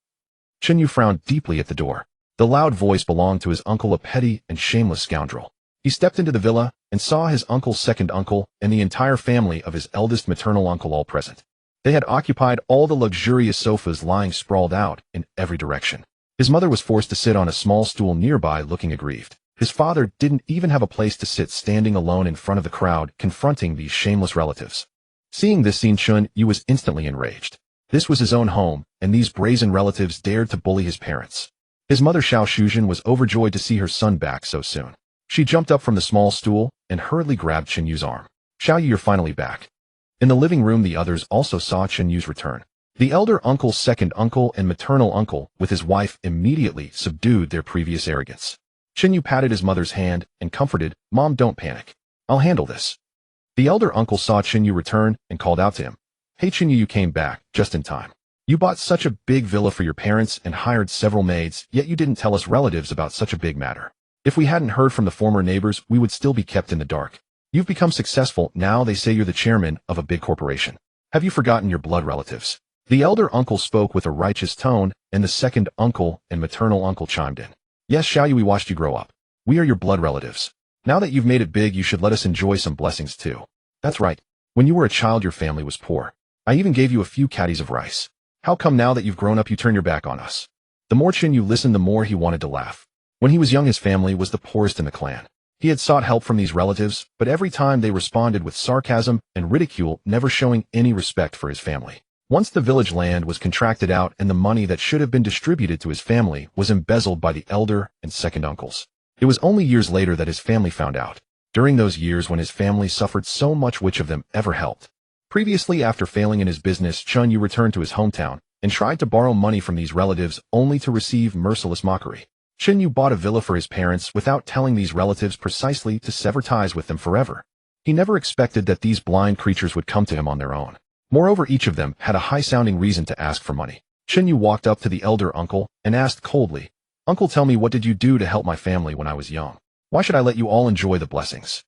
[SPEAKER 1] Chen Yu frowned deeply at the door. The loud voice belonged to his uncle, a petty and shameless scoundrel. He stepped into the villa and saw his uncle's second uncle and the entire family of his eldest maternal uncle all present. They had occupied all the luxurious sofas lying sprawled out in every direction. His mother was forced to sit on a small stool nearby, looking aggrieved. His father didn't even have a place to sit, standing alone in front of the crowd, confronting these shameless relatives. Seeing this scene, Chen Yu was instantly enraged. This was his own home, and these brazen relatives dared to bully his parents. His mother, Xiao Shuzhen, was overjoyed to see her son back so soon. She jumped up from the small stool and hurriedly grabbed Chen Yu's arm. Xiao Yu, you're finally back. In the living room, the others also saw Chen Yu's return. The elder uncle's second uncle and maternal uncle, with his wife, immediately subdued their previous arrogance. Chen Yu patted his mother's hand and comforted, Mom, don't panic. I'll handle this. The elder uncle saw Chen Yu return and called out to him. Hey Chen Yu, you came back just in time. You bought such a big villa for your parents and hired several maids, yet you didn't tell us relatives about such a big matter. If we hadn't heard from the former neighbors, we would still be kept in the dark. You've become successful, now they say you're the chairman of a big corporation. Have you forgotten your blood relatives? The elder uncle spoke with a righteous tone, and the second uncle and maternal uncle chimed in. Yes, Xiao Yu, we watched you grow up. We are your blood relatives. Now that you've made it big, you should let us enjoy some blessings too. That's right. When you were a child, your family was poor. I even gave you a few caddies of rice. How come now that you've grown up, you turn your back on us? The more Chen Yu listened, the more he wanted to laugh. When he was young, his family was the poorest in the clan. He had sought help from these relatives, but every time they responded with sarcasm and ridicule, never showing any respect for his family. Once the village land was contracted out and the money that should have been distributed to his family was embezzled by the elder and second uncles. It was only years later that his family found out. During those years when his family suffered so much, which of them ever helped? Previously, after failing in his business, Chen Yu returned to his hometown and tried to borrow money from these relatives, only to receive merciless mockery. Chen Yu bought a villa for his parents without telling these relatives, precisely to sever ties with them forever. He never expected that these blind creatures would come to him on their own. Moreover, each of them had a high-sounding reason to ask for money. Chen Yu walked up to the elder uncle and asked coldly, Uncle, tell me, what did you do to help my family when I was young? Why should I let you all enjoy the blessings?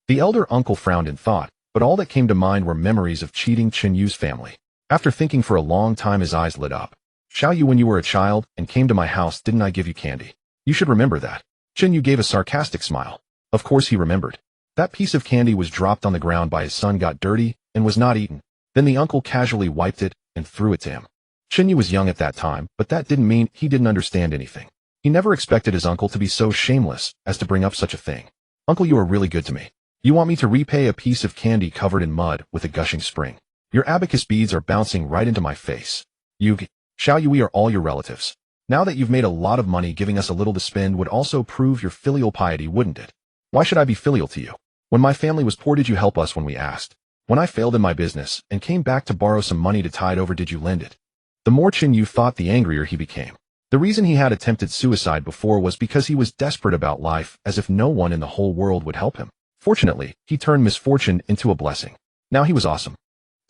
[SPEAKER 1] The elder uncle frowned in thought, but all that came to mind were memories of cheating Chen Yu's family. After thinking for a long time, his eyes lit up. Xiao Yu, when you were a child and came to my house, didn't I give you candy? You should remember that. Chen Yu gave a sarcastic smile. Of course he remembered. That piece of candy was dropped on the ground by his son, got dirty, and was not eaten. Then the uncle casually wiped it and threw it to him. Chen Yu was young at that time, but that didn't mean he didn't understand anything. He never expected his uncle to be so shameless as to bring up such a thing. Uncle, you are really good to me. You want me to repay a piece of candy covered in mud with a gushing spring. Your abacus beads are bouncing right into my face. Xiao Yu, we are all your relatives. Now that you've made a lot of money, giving us a little to spend would also prove your filial piety, wouldn't it? Why should I be filial to you? When my family was poor, did you help us when we asked? When I failed in my business and came back to borrow some money to tide over, did you lend it? The more Chen Yu thought, the angrier he became. The reason he had attempted suicide before was because he was desperate about life, as if no one in the whole world would help him. Fortunately, he turned misfortune into a blessing. Now he was awesome.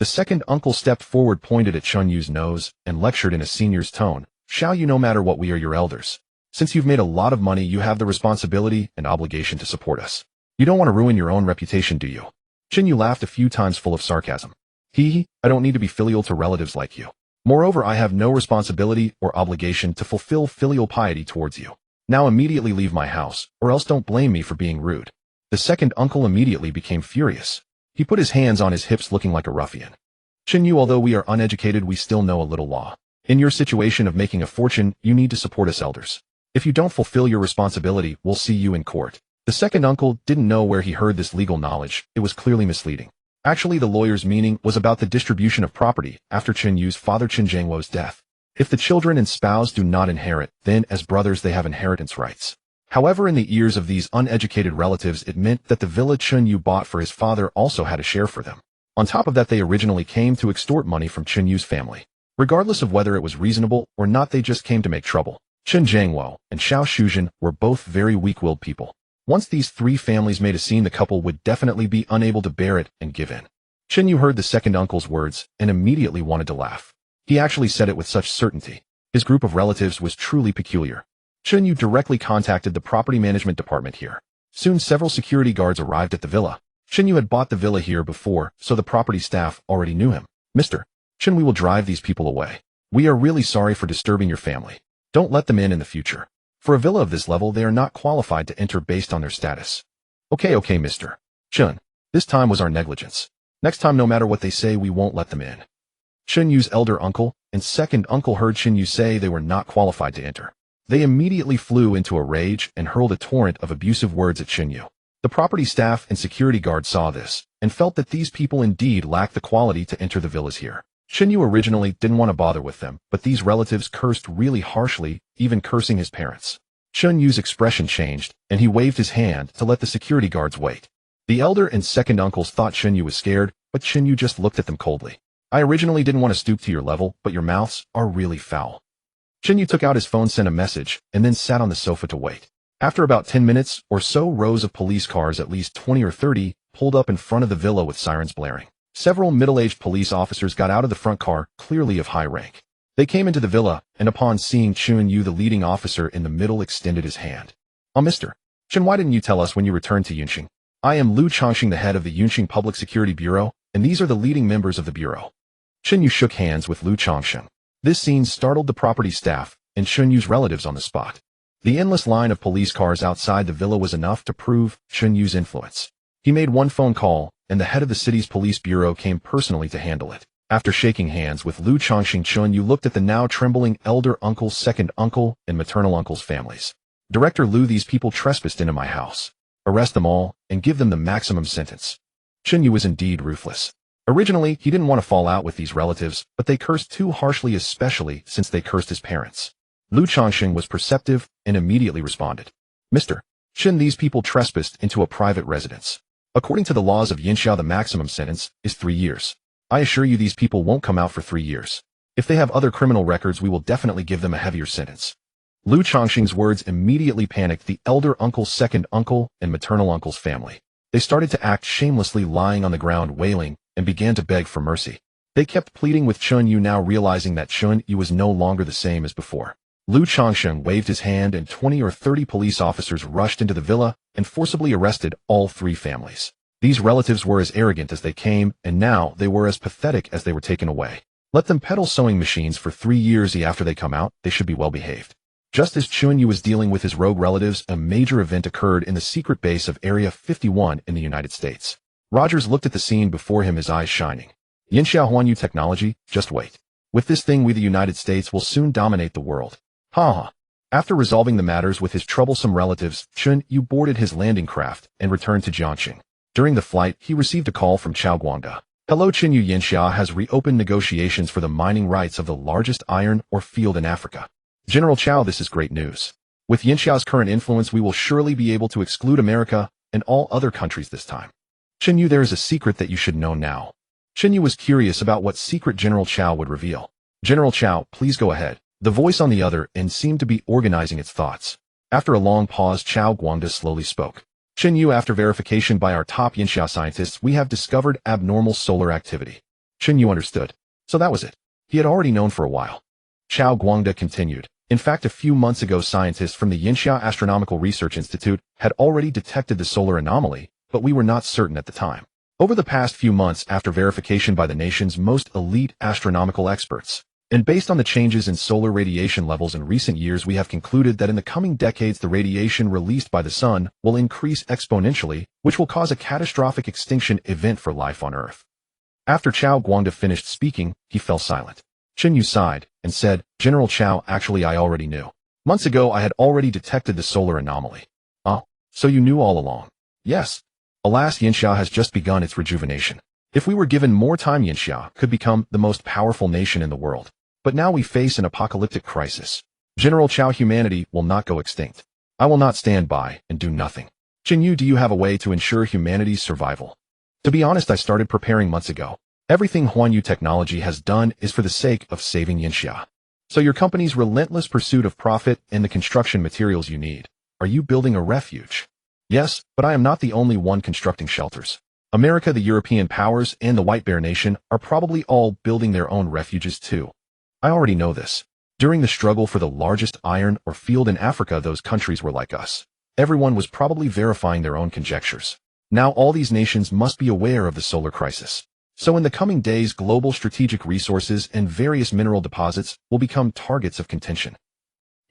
[SPEAKER 1] The second uncle stepped forward, pointed at Chen Yu's nose, and lectured in a senior's tone. Shall you, no matter what, we are your elders. Since you've made a lot of money, you have the responsibility and obligation to support us. You don't want to ruin your own reputation, do you? Chen Yu laughed a few times, full of sarcasm. I don't need to be filial to relatives like you. Moreover, I have no responsibility or obligation to fulfill filial piety towards you. Now immediately leave my house, or else don't blame me for being rude. The second uncle immediately became furious. He put his hands on his hips, looking like a ruffian. Chen Yu, although we are uneducated, we still know a little law. In your situation of making a fortune, you need to support us elders. If you don't fulfill your responsibility, we'll see you in court. The second uncle didn't know where he heard this legal knowledge. It was clearly misleading. Actually, the lawyer's meaning was about the distribution of property after Chen Yu's father Chen Zhengwo's death. If the children and spouse do not inherit, then as brothers they have inheritance rights. However, in the ears of these uneducated relatives, it meant that the villa Chen Yu bought for his father also had a share for them. On top of that, they originally came to extort money from Chen Yu's family. Regardless of whether it was reasonable or not, they just came to make trouble. Chen Zhengwo and Xiao Shuzhen were both very weak-willed people. Once these three families made a scene, the couple would definitely be unable to bear it and give in. Chen Yu heard the second uncle's words and immediately wanted to laugh. He actually said it with such certainty. His group of relatives was truly peculiar. Chen Yu directly contacted the property management department here. Soon several security guards arrived at the villa. Chen Yu had bought the villa here before, so the property staff already knew him. Mr. Chen, we will drive these people away. We are really sorry for disturbing your family. Don't let them in the future. For a villa of this level, they are not qualified to enter based on their status. Okay, Mr. Chen. This time was our negligence. Next time, no matter what they say, we won't let them in. Chen Yu's elder uncle and second uncle heard Chen Yu say they were not qualified to enter. They immediately flew into a rage and hurled a torrent of abusive words at Chen Yu. The property staff and security guard saw this and felt that these people indeed lacked the quality to enter the villas here. Chen Yu originally didn't want to bother with them, but these relatives cursed really harshly, even cursing his parents. Chen Yu's expression changed, and he waved his hand to let the security guards wait. The elder and second uncles thought Chen Yu was scared, but Chen Yu just looked at them coldly. I originally didn't want to stoop to your level, but your mouths are really foul. Chen Yu took out his phone, sent a message, and then sat on the sofa to wait. After about 10 minutes or so, rows of police cars, at least 20 or 30, pulled up in front of the villa with sirens blaring. Several middle-aged police officers got out of the front car, clearly of high rank. They came into the villa, and upon seeing Chen Yu, the leading officer in the middle extended his hand. Mr. Chen, why didn't you tell us when you returned to Yunqing? I am Lu Changxing, the head of the Yunqing Public Security Bureau, and these are the leading members of the bureau. Chen Yu shook hands with Lu Changxing. This scene startled the property staff and Chen Yu's relatives on the spot. The endless line of police cars outside the villa was enough to prove Chen Yu's influence. He made one phone call, and the head of the city's police bureau came personally to handle it. After shaking hands with Lu Changxing, Chen Yu looked at the now trembling elder uncle, second uncle, and maternal uncle's families. Director Lu, these people trespassed into my house. Arrest them all and give them the maximum sentence. Chen Yu was indeed ruthless. Originally, he didn't want to fall out with these relatives, but they cursed too harshly, especially since they cursed his parents. Lu Changxing was perceptive and immediately responded. Mr. Chen, these people trespassed into a private residence. According to the laws of Yinxiao, the maximum sentence is 3 years. I assure you these people won't come out for 3 years. If they have other criminal records, we will definitely give them a heavier sentence. Lu Changxing's words immediately panicked the elder uncle, second uncle, and maternal uncle's family. They started to act shamelessly, lying on the ground, wailing, and began to beg for mercy. They kept pleading with Chen Yu, now realizing that Chen Yu was no longer the same as before. Lu Changxing waved his hand, and 20 or 30 police officers rushed into the villa and forcibly arrested all 3 families. These relatives were as arrogant as they came, and now they were as pathetic as they were taken away. Let them peddle sewing machines for 3 years. After they come out, they should be well behaved. Just as Chen Yu was dealing with his rogue relatives, a major event occurred in the secret base of Area 51 in the United States. Rogers looked at the scene before him, his eyes shining. Yinxiao Huanyu technology, just wait. With this thing, we the United States will soon dominate the world. Ha. After resolving the matters with his troublesome relatives, Chen Yu boarded his landing craft and returned to Jiangxing. During the flight, he received a call from Chao Guangda. Hello, Chen Yu, Yinxia has reopened negotiations for the mining rights of the largest iron ore field in Africa. General Chao, this is great news. With Yinxia's current influence, we will surely be able to exclude America and all other countries this time. Chen Yu, there is a secret that you should know now. Chen Yu was curious about what secret General Chao would reveal. General Chao, please go ahead. The voice on the other end seemed to be organizing its thoughts. After a long pause, Chao Guangde slowly spoke. Chen Yu, after verification by our top Yinxia scientists, we have discovered abnormal solar activity. Chen Yu understood. So that was it. He had already known for a while. Chao Guangde continued. In fact, a few months ago, scientists from the Yinxia Astronomical Research Institute had already detected the solar anomaly, but we were not certain at the time. Over the past few months, after verification by the nation's most elite astronomical experts, and based on the changes in solar radiation levels in recent years, we have concluded that in the coming decades the radiation released by the sun will increase exponentially, which will cause a catastrophic extinction event for life on Earth. After Chao Guangde finished speaking, he fell silent. Chen Yu sighed and said, General Chao, actually I already knew. Months ago I had already detected the solar anomaly. Oh, so you knew all along? Yes. Alas, Yinxia has just begun its rejuvenation. If we were given more time, Yinxia could become the most powerful nation in the world. But now we face an apocalyptic crisis. General Chao, humanity will not go extinct. I will not stand by and do nothing. Chen Yu, do you have a way to ensure humanity's survival? To be honest, I started preparing months ago. Everything Huan Yu Technology has done is for the sake of saving Yinxia. So your company's relentless pursuit of profit and the construction materials you need. Are you building a refuge? Yes, but I am not the only one constructing shelters. America, the European powers, and the White Bear Nation are probably all building their own refuges too. I already know this. During the struggle for the largest iron ore field in Africa, those countries were like us. Everyone was probably verifying their own conjectures. Now all these nations must be aware of the solar crisis. So in the coming days, global strategic resources and various mineral deposits will become targets of contention.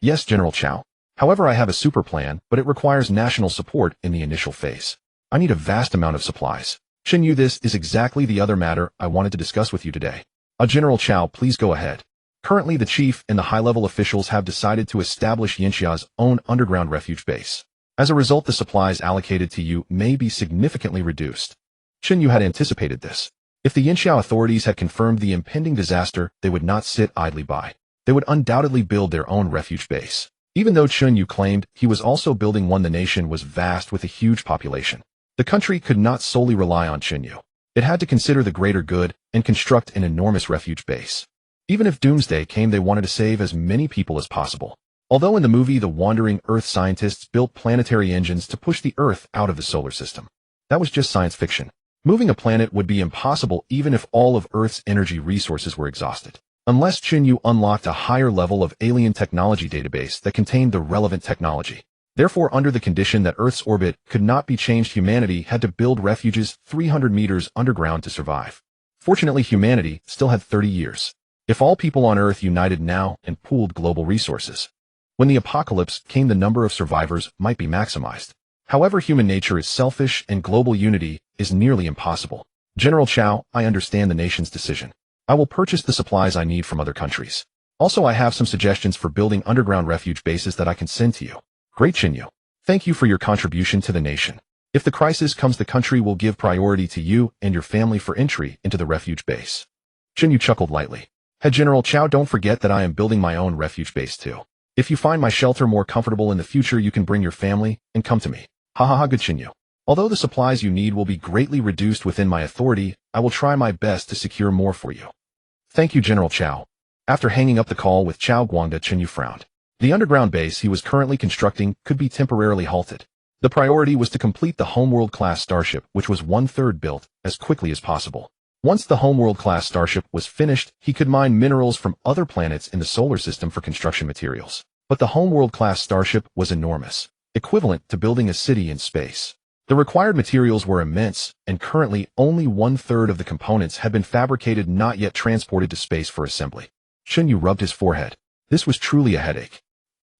[SPEAKER 1] Yes, General Chao. However, I have a super plan, but it requires national support in the initial phase. I need a vast amount of supplies. Chen Yu, this is exactly the other matter I wanted to discuss with you today. General Chao, please go ahead. Currently, the chief and the high-level officials have decided to establish Yinxia's own underground refuge base. As a result, the supplies allocated to you may be significantly reduced. Chen Yu had anticipated this. If the Yinxia authorities had confirmed the impending disaster, they would not sit idly by. They would undoubtedly build their own refuge base. Even though Chen Yu claimed he was also building one, the nation was vast with a huge population. The country could not solely rely on Chen Yu. It had to consider the greater good and construct an enormous refuge base. Even if doomsday came, they wanted to save as many people as possible. Although in the movie, the wandering Earth scientists built planetary engines to push the Earth out of the solar system. That was just science fiction. Moving a planet would be impossible even if all of Earth's energy resources were exhausted. Unless Chen Yu unlocked a higher level of alien technology database that contained the relevant technology. Therefore, under the condition that Earth's orbit could not be changed, humanity had to build refuges 300 meters underground to survive. Fortunately, humanity still had 30 years. If all people on Earth united now and pooled global resources, when the apocalypse came, the number of survivors might be maximized. However, human nature is selfish and global unity is nearly impossible. General Chao, I understand the nation's decision. I will purchase the supplies I need from other countries. Also, I have some suggestions for building underground refuge bases that I can send to you. Great, Chen Yu. Thank you for your contribution to the nation. If the crisis comes, the country will give priority to you and your family for entry into the refuge base. Chen Yu chuckled lightly. Head General Chao, don't forget that I am building my own refuge base too. If you find my shelter more comfortable in the future, you can bring your family and come to me. Ha ha ha, good Chen Yu. Although the supplies you need will be greatly reduced within my authority, I will try my best to secure more for you. Thank you, General Chao. After hanging up the call with Chao Guangde, Chen Yu frowned. The underground base he was currently constructing could be temporarily halted. The priority was to complete the Homeworld-class Starship, which was 1/3 built, as quickly as possible. Once the Homeworld-class Starship was finished, he could mine minerals from other planets in the solar system for construction materials. But the Homeworld-class Starship was enormous, equivalent to building a city in space. The required materials were immense, and currently only 1/3 of the components had been fabricated, not yet transported to space for assembly. Chen Yu rubbed his forehead. This was truly a headache.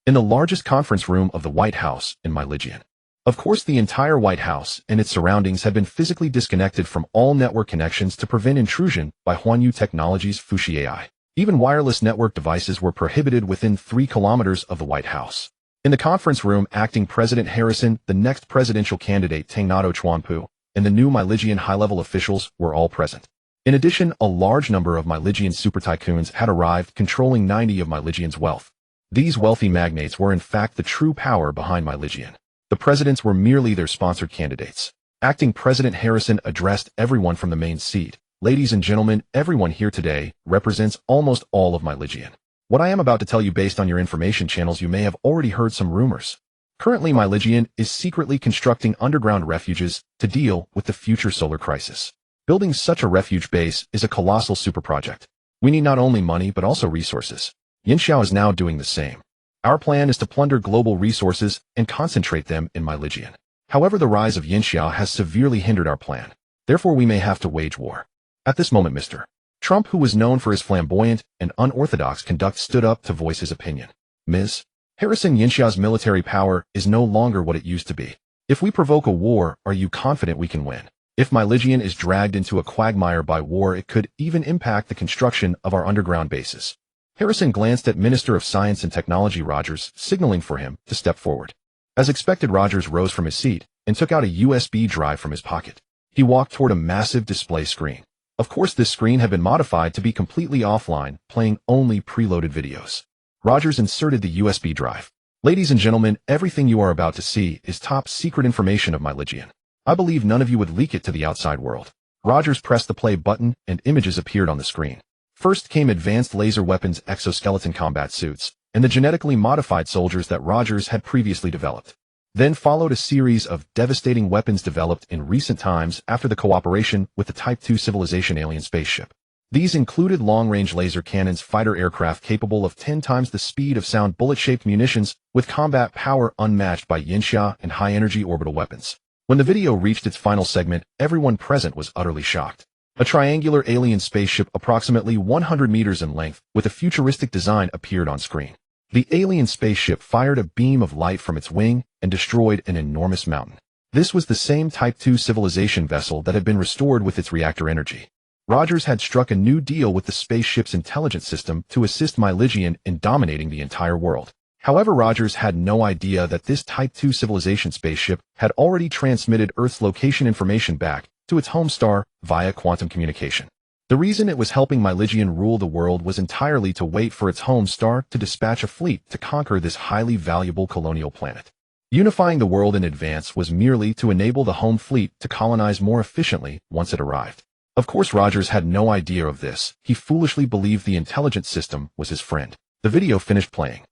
[SPEAKER 1] In the largest conference room of the White House in Myligian. Of course, the entire White House and its surroundings had been physically disconnected from all network connections to prevent intrusion by Huan Yu Technologies' Fuxi AI. Even wireless network devices were prohibited within 3 kilometers of the White House. In the conference room, acting President Harrison, the next presidential candidate Tangnato Chuanpu, and the new Myligian high-level officials were all present. In addition, a large number of Myligian super tycoons had arrived, controlling 90 of Myligian's wealth. These wealthy magnates were in fact the true power behind Myligian. The presidents were merely their sponsored candidates. Acting President Harrison addressed everyone from the main seat. Ladies and gentlemen, everyone here today represents almost all of Myligian. What I am about to tell you based on your information channels, you may have already heard some rumors. Currently, my Legion is secretly constructing underground refuges to deal with the future solar crisis. Building such a refuge base is a colossal super project. We need not only money but also resources. Yinxiao is now doing the same. Our plan is to plunder global resources and concentrate them in my Legion. However, the rise of Yinxiao has severely hindered our plan. Therefore, we may have to wage war. At this moment, Mr. Trump, who was known for his flamboyant and unorthodox conduct, stood up to voice his opinion. Ms. Harrison, Yinxiao's military power is no longer what it used to be. If we provoke a war, are you confident we can win? If my Legion is dragged into a quagmire by war, it could even impact the construction of our underground bases. Harrison glanced at Minister of Science and Technology Rogers, signaling for him to step forward. As expected, Rogers rose from his seat and took out a USB drive from his pocket. He walked toward a massive display screen. Of course, this screen had been modified to be completely offline, playing only preloaded videos. Rogers inserted the USB drive. Ladies and gentlemen, everything you are about to see is top secret information of my Legion. I believe none of you would leak it to the outside world. Rogers pressed the play button and images appeared on the screen. First came advanced laser weapons, exoskeleton combat suits, and the genetically modified soldiers that Rogers had previously developed. Then followed a series of devastating weapons developed in recent times after the cooperation with the Type 2 civilization alien Spaceship. These included long-range laser cannons, fighter aircraft capable of 10 times the speed of sound, bullet-shaped munitions with combat power unmatched by Yinxia, and high-energy orbital weapons. When the video reached its final segment, everyone present was utterly shocked. A triangular alien spaceship approximately 100 meters in length with a futuristic design appeared on screen. The alien spaceship fired a beam of light from its wing and destroyed an enormous mountain. This was the same Type 2 civilization vessel that had been restored with its reactor energy. Rogers had struck a new deal with the spaceship's intelligence system to assist my Legion in dominating the entire world. However, Rogers had no idea that this Type 2 civilization spaceship had already transmitted Earth's location information back to its home star via quantum communication. The reason it was helping my Legion rule the world was entirely to wait for its home star to dispatch a fleet to conquer this highly valuable colonial planet. Unifying the world in advance was merely to enable the home fleet to colonize more efficiently once it arrived. Of course, Rogers had no idea of this. He foolishly believed the intelligence system was his friend. The video finished playing.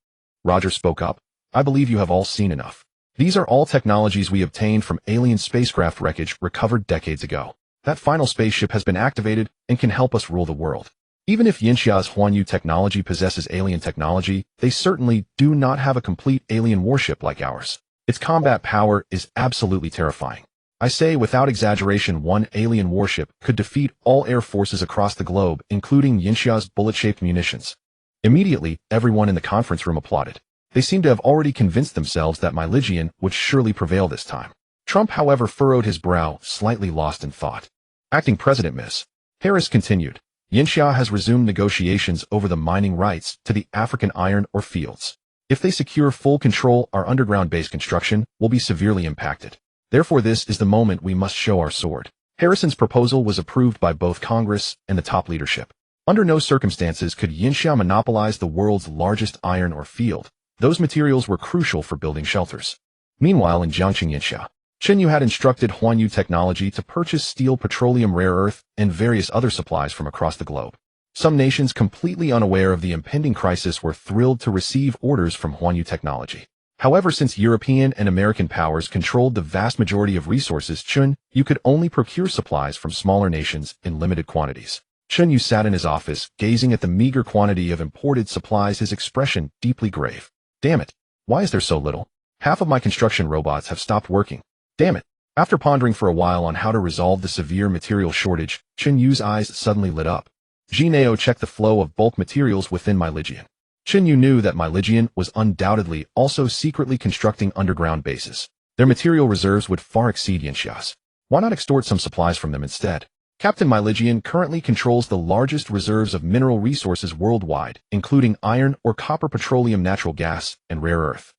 [SPEAKER 1] Rogers spoke up. I believe you have all seen enough. These are all technologies we obtained from alien spacecraft wreckage recovered decades ago. That final spaceship has been activated and can help us rule the world. Even if Yinxia's Chen Yu technology possesses alien technology, they certainly do not have a complete alien warship like ours. Its combat power is absolutely terrifying. I say without exaggeration, one alien warship could defeat all air forces across the globe, including Yinxia's bullet-shaped munitions. Immediately, everyone in the conference room applauded. They seemed to have already convinced themselves that my Legion would surely prevail this time. Trump, however, furrowed his brow, slightly lost in thought. Acting President Ms. Harris continued. Yinxia has resumed negotiations over the mining rights to the African iron ore fields. If they secure full control, our underground base construction will be severely impacted. Therefore, this is the moment we must show our sword. Harrison's proposal was approved by both Congress and the top leadership. Under no circumstances could Yinxia monopolize the world's largest iron ore field. Those materials were crucial for building shelters. Meanwhile, in Jiangxing, Yinxia, Chen Yu had instructed Chen Yu Technology to purchase steel, petroleum, rare earth, and various other supplies from across the globe. Some nations, completely unaware of the impending crisis, were thrilled to receive orders from Chen Yu Technology. However, since European and American powers controlled the vast majority of resources, Chen Yu could only procure supplies from smaller nations in limited quantities. Chen Yu sat in his office, gazing at the meager quantity of imported supplies, his expression deeply grave. Damn it! Why is there so little? Half of my construction robots have stopped working. Damn it. After pondering for a while on how to resolve the severe material shortage, Chen Yu's eyes suddenly lit up. Jineo checked the flow of bulk materials within my Legion. Chen Yu knew that my Legion was undoubtedly also secretly constructing underground bases. Their material reserves would far exceed Yinxia's. Why not extort some supplies from them instead? Captain My Legion currently controls the largest reserves of mineral resources worldwide, including iron or copper, petroleum, natural gas, and rare earth.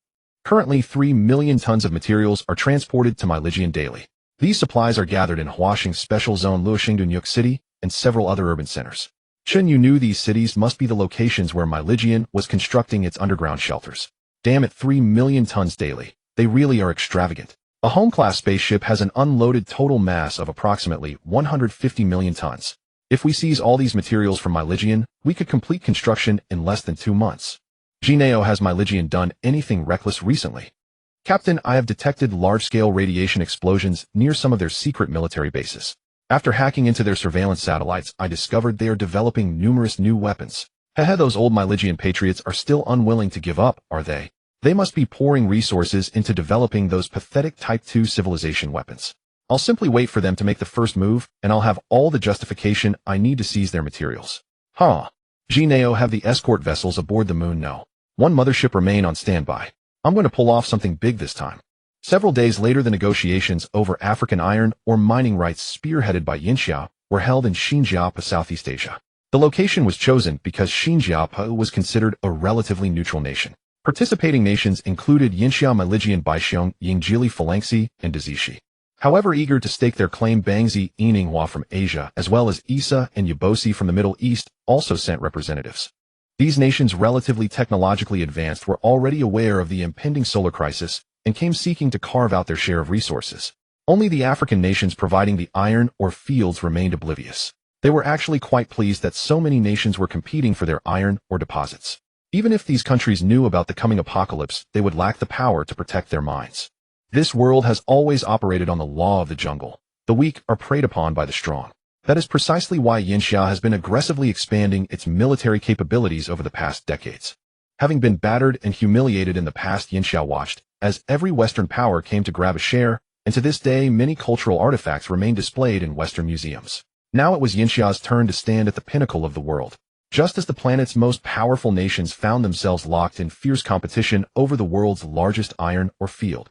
[SPEAKER 1] Currently, 3 million tons of materials are transported to my Legion daily. These supplies are gathered in Huaxing Special Zone, Luoxingdu, New York City, and several other urban centers. Chen Yu knew these cities must be the locations where my Legion was constructing its underground shelters. Damn it, 3 million tons daily. They really are extravagant. A home-class spaceship has an unloaded total mass of approximately 150 million tons. If we seize all these materials from Myligian, we could complete construction in less than 2 months. Gineo, has Myligian done anything reckless recently? Captain, I have detected large-scale radiation explosions near some of their secret military bases. After hacking into their surveillance satellites, I discovered they are developing numerous new weapons. Haha, those old Myligian patriots are still unwilling to give up, are they? They must be pouring resources into developing those pathetic Type 2 civilization weapons. I'll simply wait for them to make the first move, and I'll have all the justification I need to seize their materials. Huh. Gineo, have the escort vessels aboard the moon? No. One mothership remain on standby. I'm going to pull off something big this time. Several days later, the negotiations over African iron or mining rights spearheaded by Yinxia were held in Xinjiapa, Southeast Asia. The location was chosen because Xinjiapa was considered a relatively neutral nation. Participating nations included Yinxia, Myligian, Baixiong, Yingjili, Phalanxi, and Dazishi. However, eager to stake their claim, Bangzi, Yinhua from Asia, as well as Isa and Yabosi from the Middle East, also sent representatives. These nations, relatively technologically advanced, were already aware of the impending solar crisis and came seeking to carve out their share of resources. Only the African nations providing the iron or fields remained oblivious. They were actually quite pleased that so many nations were competing for their iron or deposits. Even if these countries knew about the coming apocalypse, they would lack the power to protect their mines. This world has always operated on the law of the jungle. The weak are preyed upon by the strong. That is precisely why Yinxia has been aggressively expanding its military capabilities over the past decades. Having been battered and humiliated in the past, Yinxia watched as every Western power came to grab a share, and to this day many cultural artifacts remain displayed in Western museums. Now it was Yinxia's turn to stand at the pinnacle of the world. Just as the planet's most powerful nations found themselves locked in fierce competition over the world's largest iron ore field.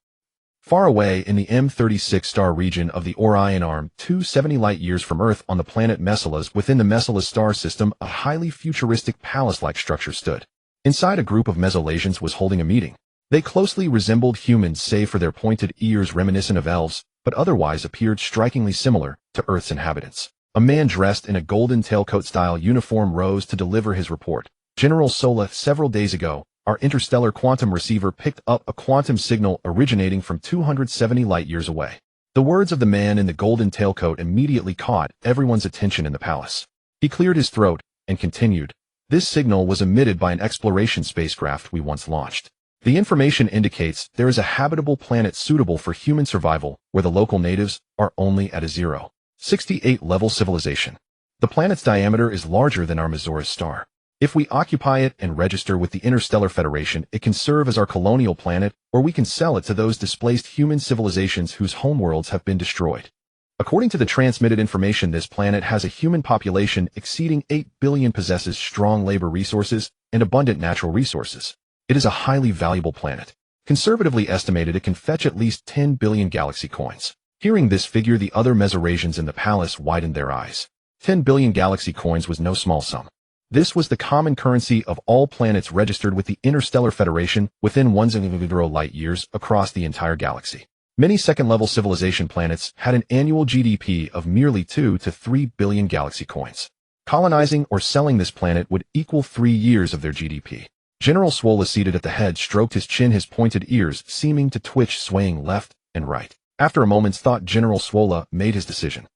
[SPEAKER 1] Far away in the M36 star region of the Orion Arm, 270 light-years from Earth on the planet Mesilas within the Mesilas star system, a highly futuristic palace-like structure stood. Inside, a group of Mesolasians was holding a meeting. They closely resembled humans save for their pointed ears reminiscent of elves, but otherwise appeared strikingly similar to Earth's inhabitants. A man dressed in a golden tailcoat-style uniform rose to deliver his report. General Sola, several days ago, our interstellar quantum receiver picked up a quantum signal originating from 270 light-years away. The words of the man in the golden tailcoat immediately caught everyone's attention in the palace. He cleared his throat and continued. This signal was emitted by an exploration spacecraft we once launched. The information indicates there is a habitable planet suitable for human survival where the local natives are only at a 0.68-level civilization. The planet's diameter is larger than our Mazoras star. If we occupy it and register with the Interstellar Federation, it can serve as our colonial planet, or we can sell it to those displaced human civilizations whose homeworlds have been destroyed. According to the transmitted information, this planet has a human population exceeding 8 billion, possesses strong labor resources and abundant natural resources. It is a highly valuable planet. Conservatively estimated, it can fetch at least 10 billion galaxy coins. Hearing this figure, the other Mesorasians in the palace widened their eyes. 10 billion galaxy coins was no small sum. This was the common currency of all planets registered with the Interstellar Federation within 1.0 light-years across the entire galaxy. Many second-level civilization planets had an annual GDP of merely 2 to 3 billion galaxy coins. Colonizing or selling this planet would equal 3 years of their GDP. General Swola, seated at the head, stroked his chin, his pointed ears seeming to twitch, swaying left and right. After a moment's thought, General Swola made his decision.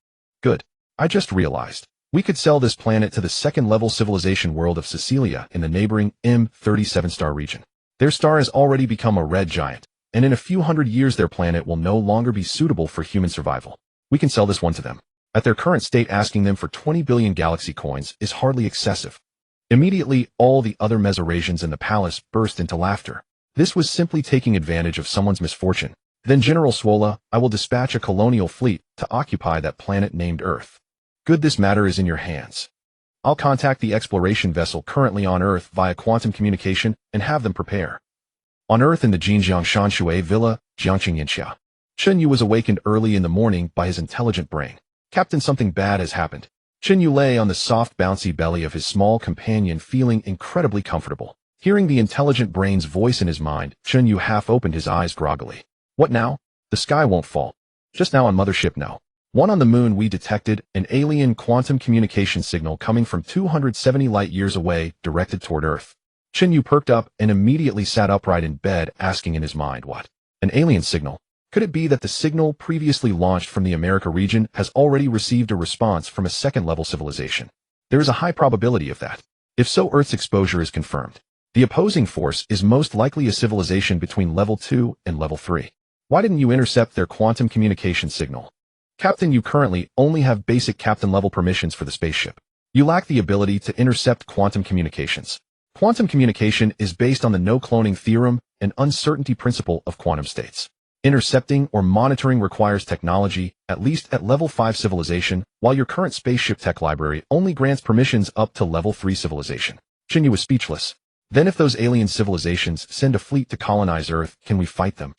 [SPEAKER 1] Good. I just realized. We could sell this planet to the second-level civilization world of Sicilia in the neighboring M37 star region. Their star has already become a red giant, and in a few hundred years their planet will no longer be suitable for human survival. We can sell this one to them. At their current state, asking them for 20 billion galaxy coins is hardly excessive. Immediately, all the other Mesorasians in the palace burst into laughter. This was simply taking advantage of someone's misfortune. Then, General Swola, I will dispatch a colonial fleet to occupy that planet named Earth. Good, this matter is in your hands. I'll contact the exploration vessel currently on Earth via quantum communication and have them prepare. On Earth in the Jinjiang Shanshui Villa, Jiangqing Yinxia. Chen Yu was awakened early in the morning by his intelligent brain. Captain, something bad has happened. Chen Yu lay on the soft, bouncy belly of his small companion, feeling incredibly comfortable. Hearing the intelligent brain's voice in his mind, Chen Yu half opened his eyes groggily. What now? The sky won't fall. Just now on Mothership, no. One on the moon, we detected an alien quantum communication signal coming from 270 light-years away, directed toward Earth. Chen Yu perked up and immediately sat upright in bed, asking in his mind, what? An alien signal? Could it be that the signal previously launched from the America region has already received a response from a second-level civilization? There is a high probability of that. If so, Earth's exposure is confirmed. The opposing force is most likely a civilization between level 2 and level 3. Why didn't you intercept their quantum communication signal? Captain, you currently only have basic captain-level permissions for the spaceship. You lack the ability to intercept quantum communications. Quantum communication is based on the no-cloning theorem and uncertainty principle of quantum states. Intercepting or monitoring requires technology, at least at level 5 civilization, while your current spaceship tech library only grants permissions up to level 3 civilization. Chen Yu was speechless. Then if those alien civilizations send a fleet to colonize Earth, can we fight them?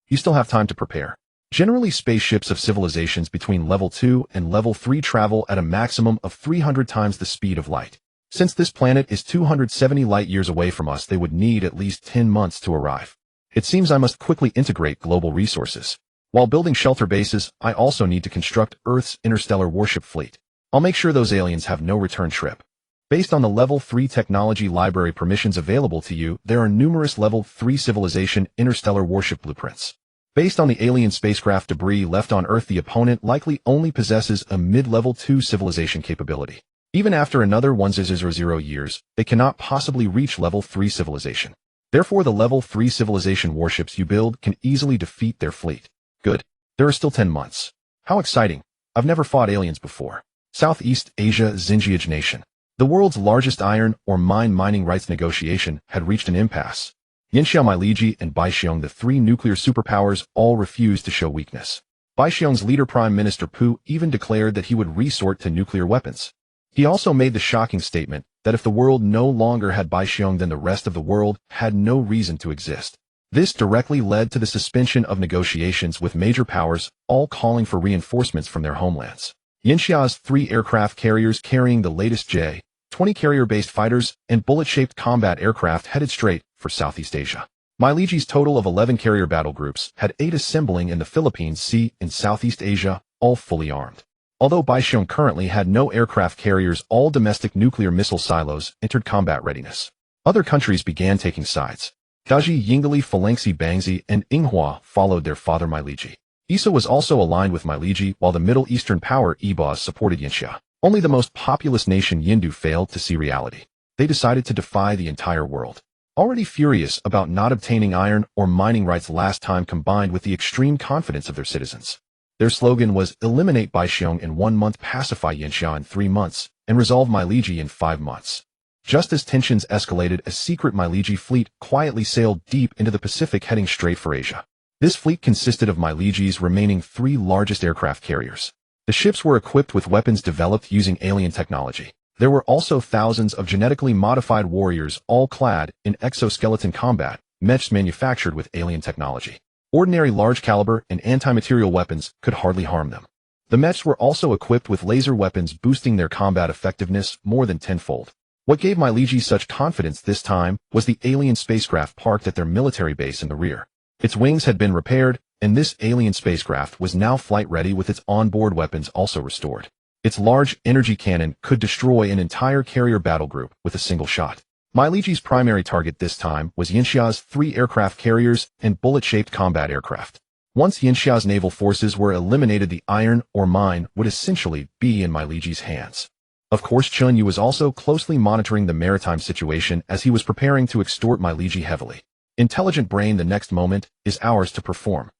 [SPEAKER 1] You still have time to prepare. Generally, spaceships of civilizations between level 2 and level 3 travel at a maximum of 300 times the speed of light. Since this planet is 270 light-years away from us, they would need at least 10 months to arrive. It seems I must quickly integrate global resources. While building shelter bases, I also need to construct Earth's interstellar warship fleet. I'll make sure those aliens have no return trip. Based on the level 3 technology library permissions available to you, there are numerous level 3 civilization interstellar warship blueprints. Based on the alien spacecraft debris left on Earth, the opponent likely only possesses a mid-level 2 civilization capability. Even after another 1000 years, they cannot possibly reach level 3 civilization. Therefore, the level 3 civilization warships you build can easily defeat their fleet. Good. There are still 10 months. How exciting. I've never fought aliens before. Southeast Asia Xinjiang Nation. The world's largest iron or mining rights negotiation had reached an impasse. Yanxia Meiliji and Baixiong, the 3 nuclear superpowers, all refused to show weakness. Baixiong's leader Prime Minister Pu even declared that he would resort to nuclear weapons. He also made the shocking statement that if the world no longer had Baixiong, then the rest of the world had no reason to exist. This directly led to the suspension of negotiations with major powers, all calling for reinforcements from their homelands. Yanxia's 3 aircraft carriers carrying the latest J-20 carrier-based fighters and bullet-shaped combat aircraft headed straight for Southeast Asia. Meiliji's total of 11 carrier battle groups had 8 assembling in the Philippines Sea in Southeast Asia, all fully armed. Although Baixiong currently had no aircraft carriers, all domestic nuclear missile silos entered combat readiness. Other countries began taking sides. Daji Yingali Phalanxi Bangzi and Inghua followed their father Meiliji. Isa was also aligned with Meiliji, while the Middle Eastern power Ibaz supported Yanxia. Only the most populous nation Yindu failed to see reality. They decided to defy the entire world. Already furious about not obtaining iron or mining rights last time, combined with the extreme confidence of their citizens. Their slogan was eliminate Baixiong in 1 month, pacify Yanxia in 3 months, and resolve Meiliji in 5 months. Just as tensions escalated, a secret Meiliji fleet quietly sailed deep into the Pacific, heading straight for Asia. This fleet consisted of Meiliji's remaining 3 largest aircraft carriers. The ships were equipped with weapons developed using alien technology. There were also thousands of genetically modified warriors, all clad in exoskeleton combat, mechs manufactured with alien technology. Ordinary large-caliber and anti-material weapons could hardly harm them. The mechs were also equipped with laser weapons, boosting their combat effectiveness more than tenfold. What gave Meiliji such confidence this time was the alien spacecraft parked at their military base in the rear. Its wings had been repaired, and this alien spacecraft was now flight-ready with its onboard weapons also restored. Its large energy cannon could destroy an entire carrier battle group with a single shot. Meiliji's primary target this time was Yanxia's 3 aircraft carriers and bullet-shaped combat aircraft. Once Yanxia's naval forces were eliminated, the iron or mine would essentially be in Meiliji's hands. Of course, Chen Yu was also closely monitoring the maritime situation as he was preparing to extort Meiliji heavily. Intelligent brain, the next moment is ours to perform.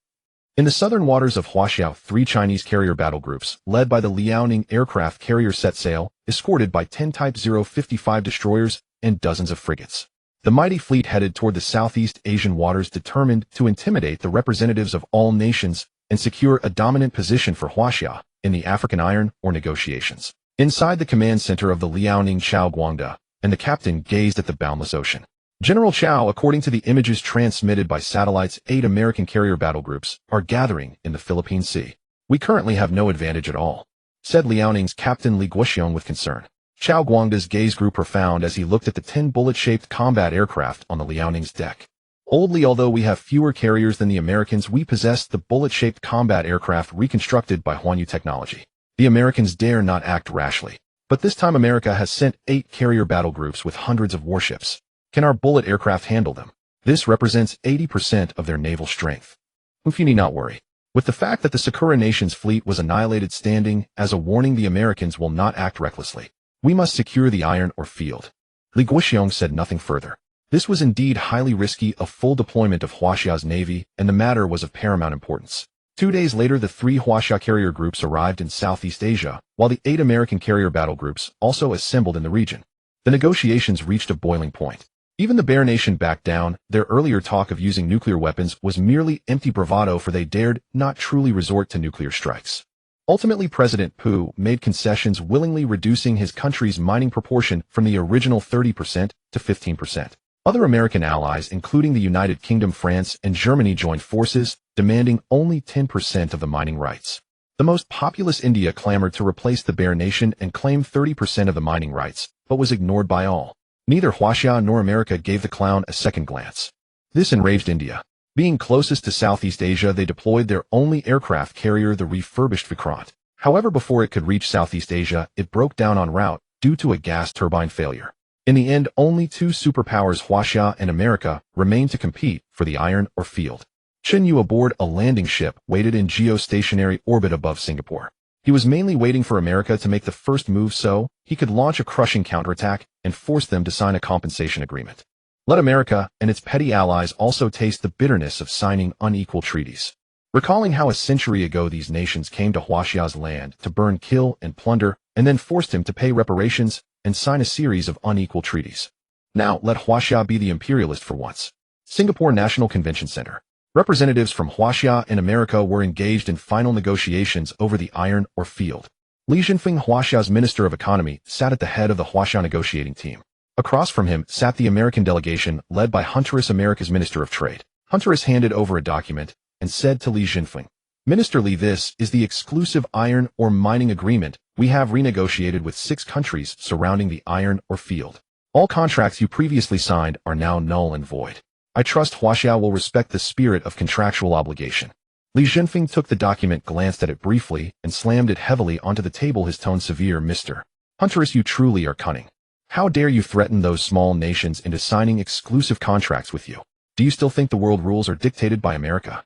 [SPEAKER 1] In the southern waters of Huaxiao, 3 Chinese carrier battle groups, led by the Liaoning aircraft carrier, set sail, escorted by 10 Type 055 destroyers and dozens of frigates. The mighty fleet headed toward the Southeast Asian waters, determined to intimidate the representatives of all nations and secure a dominant position for Huaxia in the African iron ore negotiations. Inside the command center of the Liaoning, Chao Guangda and the captain gazed at the boundless ocean. General Chao, according to the images transmitted by satellites, 8 American carrier battle groups are gathering in the Philippine Sea. We currently have no advantage at all, said Liaoning's captain Li Guoxiong with concern. Chao Guangda's gaze grew profound as he looked at the 10 bullet-shaped combat aircraft on the Liaoning's deck. Oldly, although we have fewer carriers than the Americans, we possess the bullet-shaped combat aircraft reconstructed by Huanyu technology. The Americans dare not act rashly. But this time America has sent 8 carrier battle groups with hundreds of warships. Can our bullet aircraft handle them? This represents 80% of their naval strength. You need not worry. With the fact that the Sakura nation's fleet was annihilated standing as a warning, the Americans will not act recklessly. We must secure the iron ore field. Li Guoxiong said nothing further. This was indeed highly risky, a full deployment of Huaxia's navy, and the matter was of paramount importance. 2 days later, the 3 Huaxia carrier groups arrived in Southeast Asia, while the 8 American carrier battle groups also assembled in the region. The negotiations reached a boiling point. Even the Bear Nation backed down. Their earlier talk of using nuclear weapons was merely empty bravado, for they dared not truly resort to nuclear strikes. Ultimately, President Pu made concessions, willingly reducing his country's mining proportion from the original 30% to 15%. Other American allies, including the United Kingdom, France, and Germany, joined forces, demanding only 10% of the mining rights. The most populous India clamored to replace the Bear Nation and claim 30% of the mining rights, but was ignored by all. Neither Huaxia nor America gave the clown a second glance. This enraged India. Being closest to Southeast Asia, they deployed their only aircraft carrier, the refurbished Vikrant. However, before it could reach Southeast Asia, it broke down en route due to a gas turbine failure. In the end, only 2 superpowers, Huaxia and America, remained to compete for the iron ore field. Chen Yu, aboard a landing ship, waited in geostationary orbit above Singapore. He was mainly waiting for America to make the first move so he could launch a crushing counterattack and force them to sign a compensation agreement. Let America and its petty allies also taste the bitterness of signing unequal treaties. Recalling how a century ago these nations came to Huaxia's land to burn, kill, and plunder, and then forced him to pay reparations and sign a series of unequal treaties. Now, let Huaxia be the imperialist for once. Singapore National Convention Center. Representatives from Huaxia and America were engaged in final negotiations over the iron ore field. Li Jinfeng, Huaxia's Minister of Economy, sat at the head of the Huaxia negotiating team. Across from him sat the American delegation, led by Hunterus, America's Minister of Trade. Hunterus handed over a document and said to Li Jinfeng, "Minister Li, this is the exclusive iron ore mining agreement we have renegotiated with 6 countries surrounding the iron ore field. All contracts you previously signed are now null and void. I trust Huaxia will respect the spirit of contractual obligation." Li Jinfeng took the document, glanced at it briefly, and slammed it heavily onto the table, his tone severe. "Mr. Hunterus, you truly are cunning. How dare you threaten those small nations into signing exclusive contracts with you? Do you still think the world rules are dictated by America?"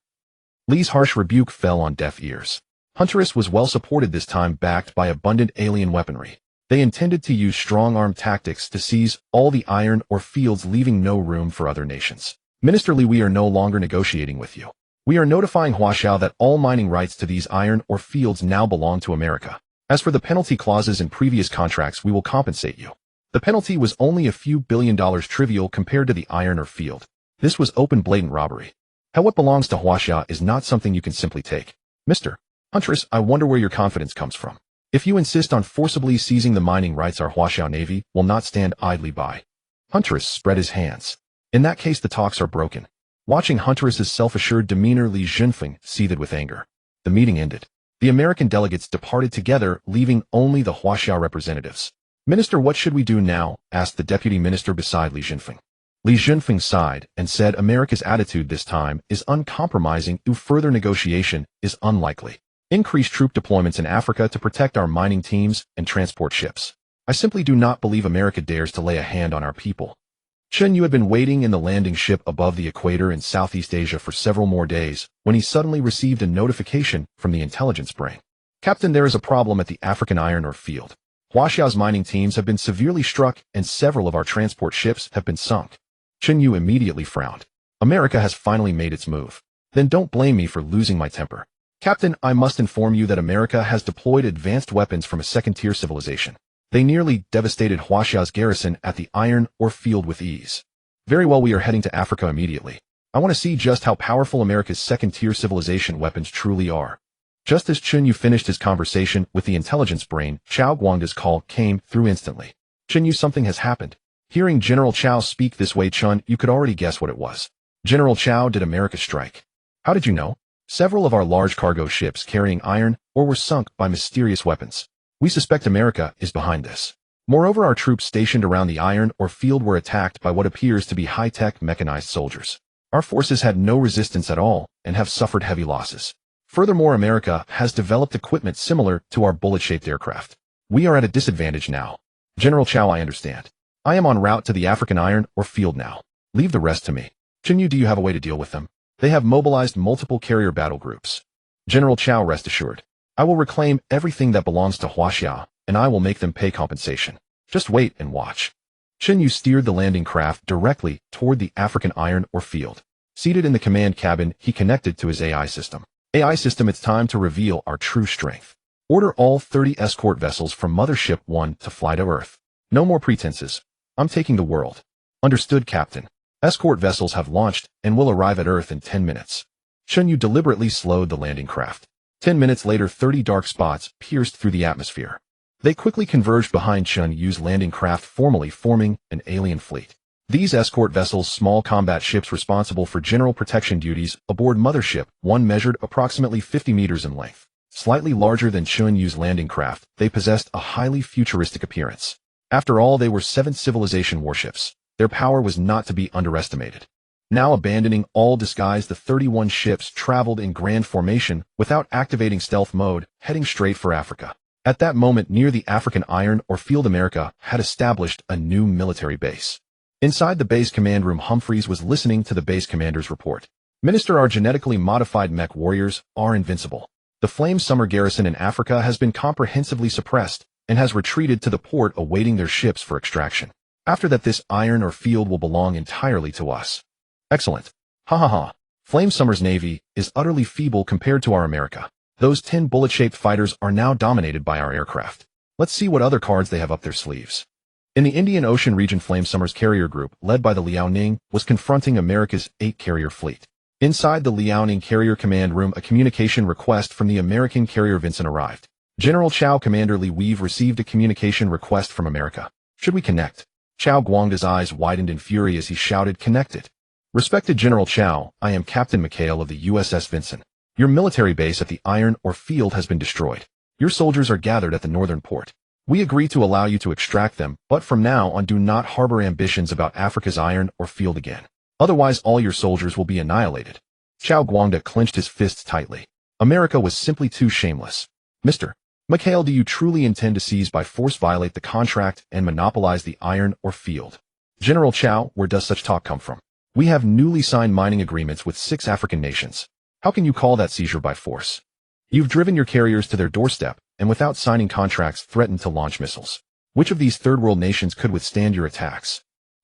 [SPEAKER 1] Li's harsh rebuke fell on deaf ears. Hunterus was well supported this time, backed by abundant alien weaponry. They intended to use strong-arm tactics to seize all the iron ore fields, leaving no room for other nations. "Minister Li, we are no longer negotiating with you. We are notifying Huaxia that all mining rights to these iron ore fields now belong to America. As for the penalty clauses in previous contracts, we will compensate you." The penalty was only a few $1 billion, trivial compared to the iron ore field. This was open, blatant robbery. How what belongs to Huaxia is not something you can simply take. "Mr. Hunterus, I wonder where your confidence comes from. If you insist on forcibly seizing the mining rights, our Huaxia Navy will not stand idly by." Hunterus spread his hands. "In that case, the talks are broken." Watching Hunterus's self-assured demeanor, Li Jinfeng seethed with anger. The meeting ended. The American delegates departed together, leaving only the Huaxia representatives. "Minister, what should we do now?" asked the deputy minister beside Li Jinfeng. Li Jinfeng sighed and said, "America's attitude this time is uncompromising. Further negotiation is unlikely. Increase troop deployments in Africa to protect our mining teams and transport ships. I simply do not believe America dares to lay a hand on our people." Chen Yu had been waiting in the landing ship above the equator in Southeast Asia for several more days when he suddenly received a notification from the intelligence brain. "Captain, there is a problem at the African iron ore field. Huaxia's mining teams have been severely struck and several of our transport ships have been sunk." Chen Yu immediately frowned. America has finally made its move. Then don't blame me for losing my temper. "Captain, I must inform you that America has deployed advanced weapons from a second-tier civilization. They nearly devastated Huaxia's garrison at the iron ore field with ease." "Very well, we are heading to Africa immediately. I want to see just how powerful America's second-tier civilization weapons truly are." Just as Chen Yu finished his conversation with the intelligence brain, Chao Guangda's call came through instantly. "Chen Yu, something has happened." Hearing General Chao speak this way, Chen Yu could already guess what it was. "General Chao, did America strike?" "How did you know?" "Several of our large cargo ships carrying iron ore were sunk by mysterious weapons. We suspect America is behind this. Moreover, our troops stationed around the iron ore field were attacked by what appears to be high-tech mechanized soldiers. Our forces had no resistance at all and have suffered heavy losses. Furthermore, America has developed equipment similar to our bullet-shaped aircraft. We are at a disadvantage now." "General Chao, I understand. I am en route to the African iron ore field now. Leave the rest to me." "Chen Yu, do you have a way to deal with them?" They have mobilized multiple carrier battle groups. General Chao, rest assured. I will reclaim everything that belongs to Huaxia, and I will make them pay compensation. Just wait and watch. Chen Yu steered the landing craft directly toward the African iron ore field. Seated in the command cabin, he connected to his AI system. AI system, it's time to reveal our true strength. Order all 30 escort vessels from Mothership 1 to fly to Earth. No more pretenses. I'm taking the world. Understood, Captain. Escort vessels have launched and will arrive at Earth in 10 minutes. Chen Yu deliberately slowed the landing craft. 10 minutes later, 30 dark spots pierced through the atmosphere. They quickly converged behind Chen Yu's landing craft, formally forming an alien fleet. These escort vessels, small combat ships responsible for general protection duties aboard Mothership 1, measured approximately 50 meters in length. Slightly larger than Chen Yu's landing craft, they possessed a highly futuristic appearance. After all, they were 7th civilization warships. Their power was not to be underestimated. Now abandoning all disguise, the 31 ships traveled in grand formation without activating stealth mode, heading straight for Africa. At that moment, near the African iron ore field, America had established a new military base. Inside the base command room, Humphreys was listening to the base commander's report. Minister, our genetically modified mech warriors are invincible. The Flame Summer garrison in Africa has been comprehensively suppressed and has retreated to the port, awaiting their ships for extraction. After that, this iron ore field will belong entirely to us. Excellent. Ha ha ha. Flame Summer's navy is utterly feeble compared to our America. Those 10 bullet-shaped fighters are now dominated by our aircraft. Let's see what other cards they have up their sleeves. In the Indian Ocean region, Flame Summer's carrier group, led by the Liaoning, was confronting America's 8-carrier fleet. Inside the Liaoning carrier command room, a communication request from the American carrier Vincent arrived. General Chao, Commander Li, we've received a communication request from America. Should we connect? Chao Guangda's eyes widened in fury as he shouted, "Connected." Respected General Chao, I am Captain McHale of the USS Vincent. Your military base at the iron ore field has been destroyed. Your soldiers are gathered at the northern port. We agree to allow you to extract them, but from now on do not harbor ambitions about Africa's iron ore field again. Otherwise, all your soldiers will be annihilated. Chao Guangda clenched his fists tightly. America was simply too shameless. Mr. McHale, do you truly intend to seize by force, violate the contract, and monopolize the iron ore field? General Chao, where does such talk come from? We have newly signed mining agreements with 6 African nations. How can you call that seizure by force? You've driven your carriers to their doorstep, and without signing contracts threatened to launch missiles. Which of these third-world nations could withstand your attacks?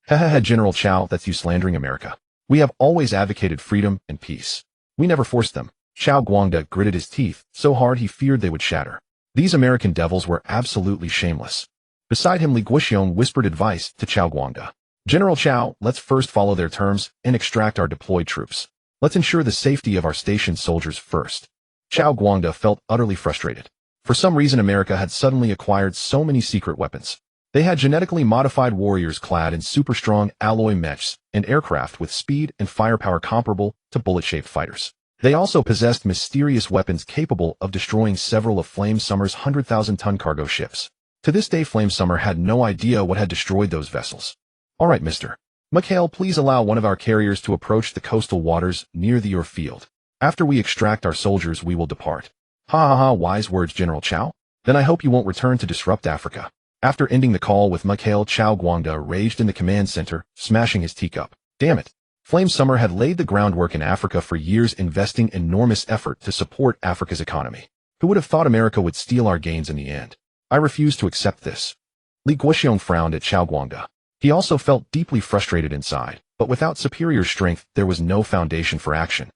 [SPEAKER 1] General Chao, that's you slandering America. We have always advocated freedom and peace. We never forced them. Chao Guangda gritted his teeth so hard he feared they would shatter. These American devils were absolutely shameless. Beside him, Li Guoxiong whispered advice to Chao Guangda. General Chao, let's first follow their terms and extract our deployed troops. Let's ensure the safety of our stationed soldiers first. Chao Guangda felt utterly frustrated. For some reason, America had suddenly acquired so many secret weapons. They had genetically modified warriors clad in super-strong alloy mechs and aircraft with speed and firepower comparable to bullet-shaped fighters. They also possessed mysterious weapons capable of destroying several of Flame Summer's 100,000-ton cargo ships. To this day, Flame Summer had no idea what had destroyed those vessels. All right, Mr. McHale, please allow one of our carriers to approach the coastal waters near the ore field. After we extract our soldiers, we will depart. Ha ha ha, wise words, General Chao. Then I hope you won't return to disrupt Africa. After ending the call with McHale, Chao Guangda raged in the command center, smashing his teacup. Damn it. Flame Summer had laid the groundwork in Africa for years, investing enormous effort to support Africa's economy. Who would have thought America would steal our gains in the end? I refuse to accept this. Li Guoxiong frowned at Chao Guangda. He also felt deeply frustrated inside, but without superior strength, there was no foundation for action.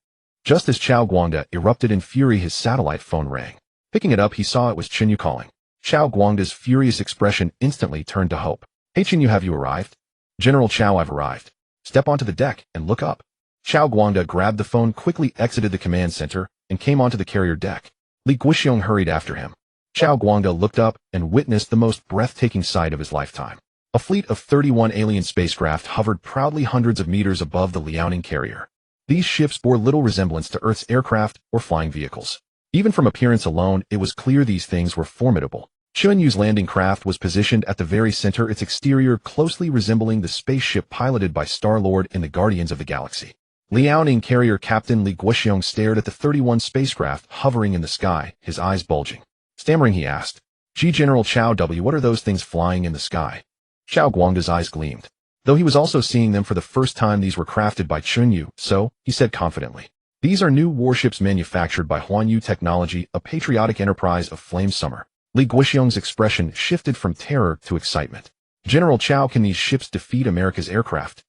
[SPEAKER 1] Just as Chao Guangda erupted in fury, his satellite phone rang. Picking it up, he saw it was Chen Yu calling. Chao Guangda's furious expression instantly turned to hope. Hey Chen Yu, have you arrived? General Chao, I've arrived. Step onto the deck and look up. Chao Guangda grabbed the phone, quickly exited the command center, and came onto the carrier deck. Li Guoxiong hurried after him. Chao Guangda looked up and witnessed the most breathtaking sight of his lifetime. A fleet of 31 alien spacecraft hovered proudly hundreds of meters above the Liaoning carrier. These ships bore little resemblance to Earth's aircraft or flying vehicles. Even from appearance alone, it was clear these things were formidable. Chen Yu's landing craft was positioned at the very center, its exterior closely resembling the spaceship piloted by Star-Lord in the Guardians of the Galaxy. Liaoning carrier Captain Li Guoxiong stared at the 31 spacecraft hovering in the sky, his eyes bulging. Stammering, he asked, "General Chao W, what are those things flying in the sky?" Chao Guangda's eyes gleamed. Though he was also seeing them for the first time, these were crafted by Chen Yu, so, he said confidently. These are new warships manufactured by Chen Yu Technology, a patriotic enterprise of Flame Summer. Li Guoxiong's expression shifted from terror to excitement. General Chao, can these ships defeat America's aircraft?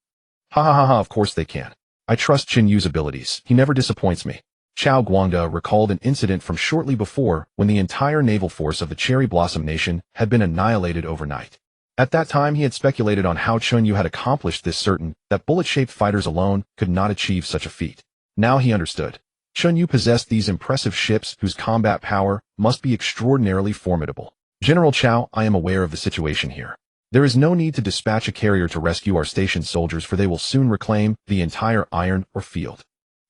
[SPEAKER 1] Ha ha ha ha, of course they can. I trust Chen Yu's abilities. He never disappoints me. Chao Guangda recalled an incident from shortly before when the entire naval force of the Cherry Blossom Nation had been annihilated overnight. At that time, he had speculated on how Chen Yu had accomplished this, certain that bullet-shaped fighters alone could not achieve such a feat. Now he understood. Chen Yu possessed these impressive ships whose combat power must be extraordinarily formidable. General Chao, I am aware of the situation here. There is no need to dispatch a carrier to rescue our stationed soldiers, for they will soon reclaim the entire iron ore field.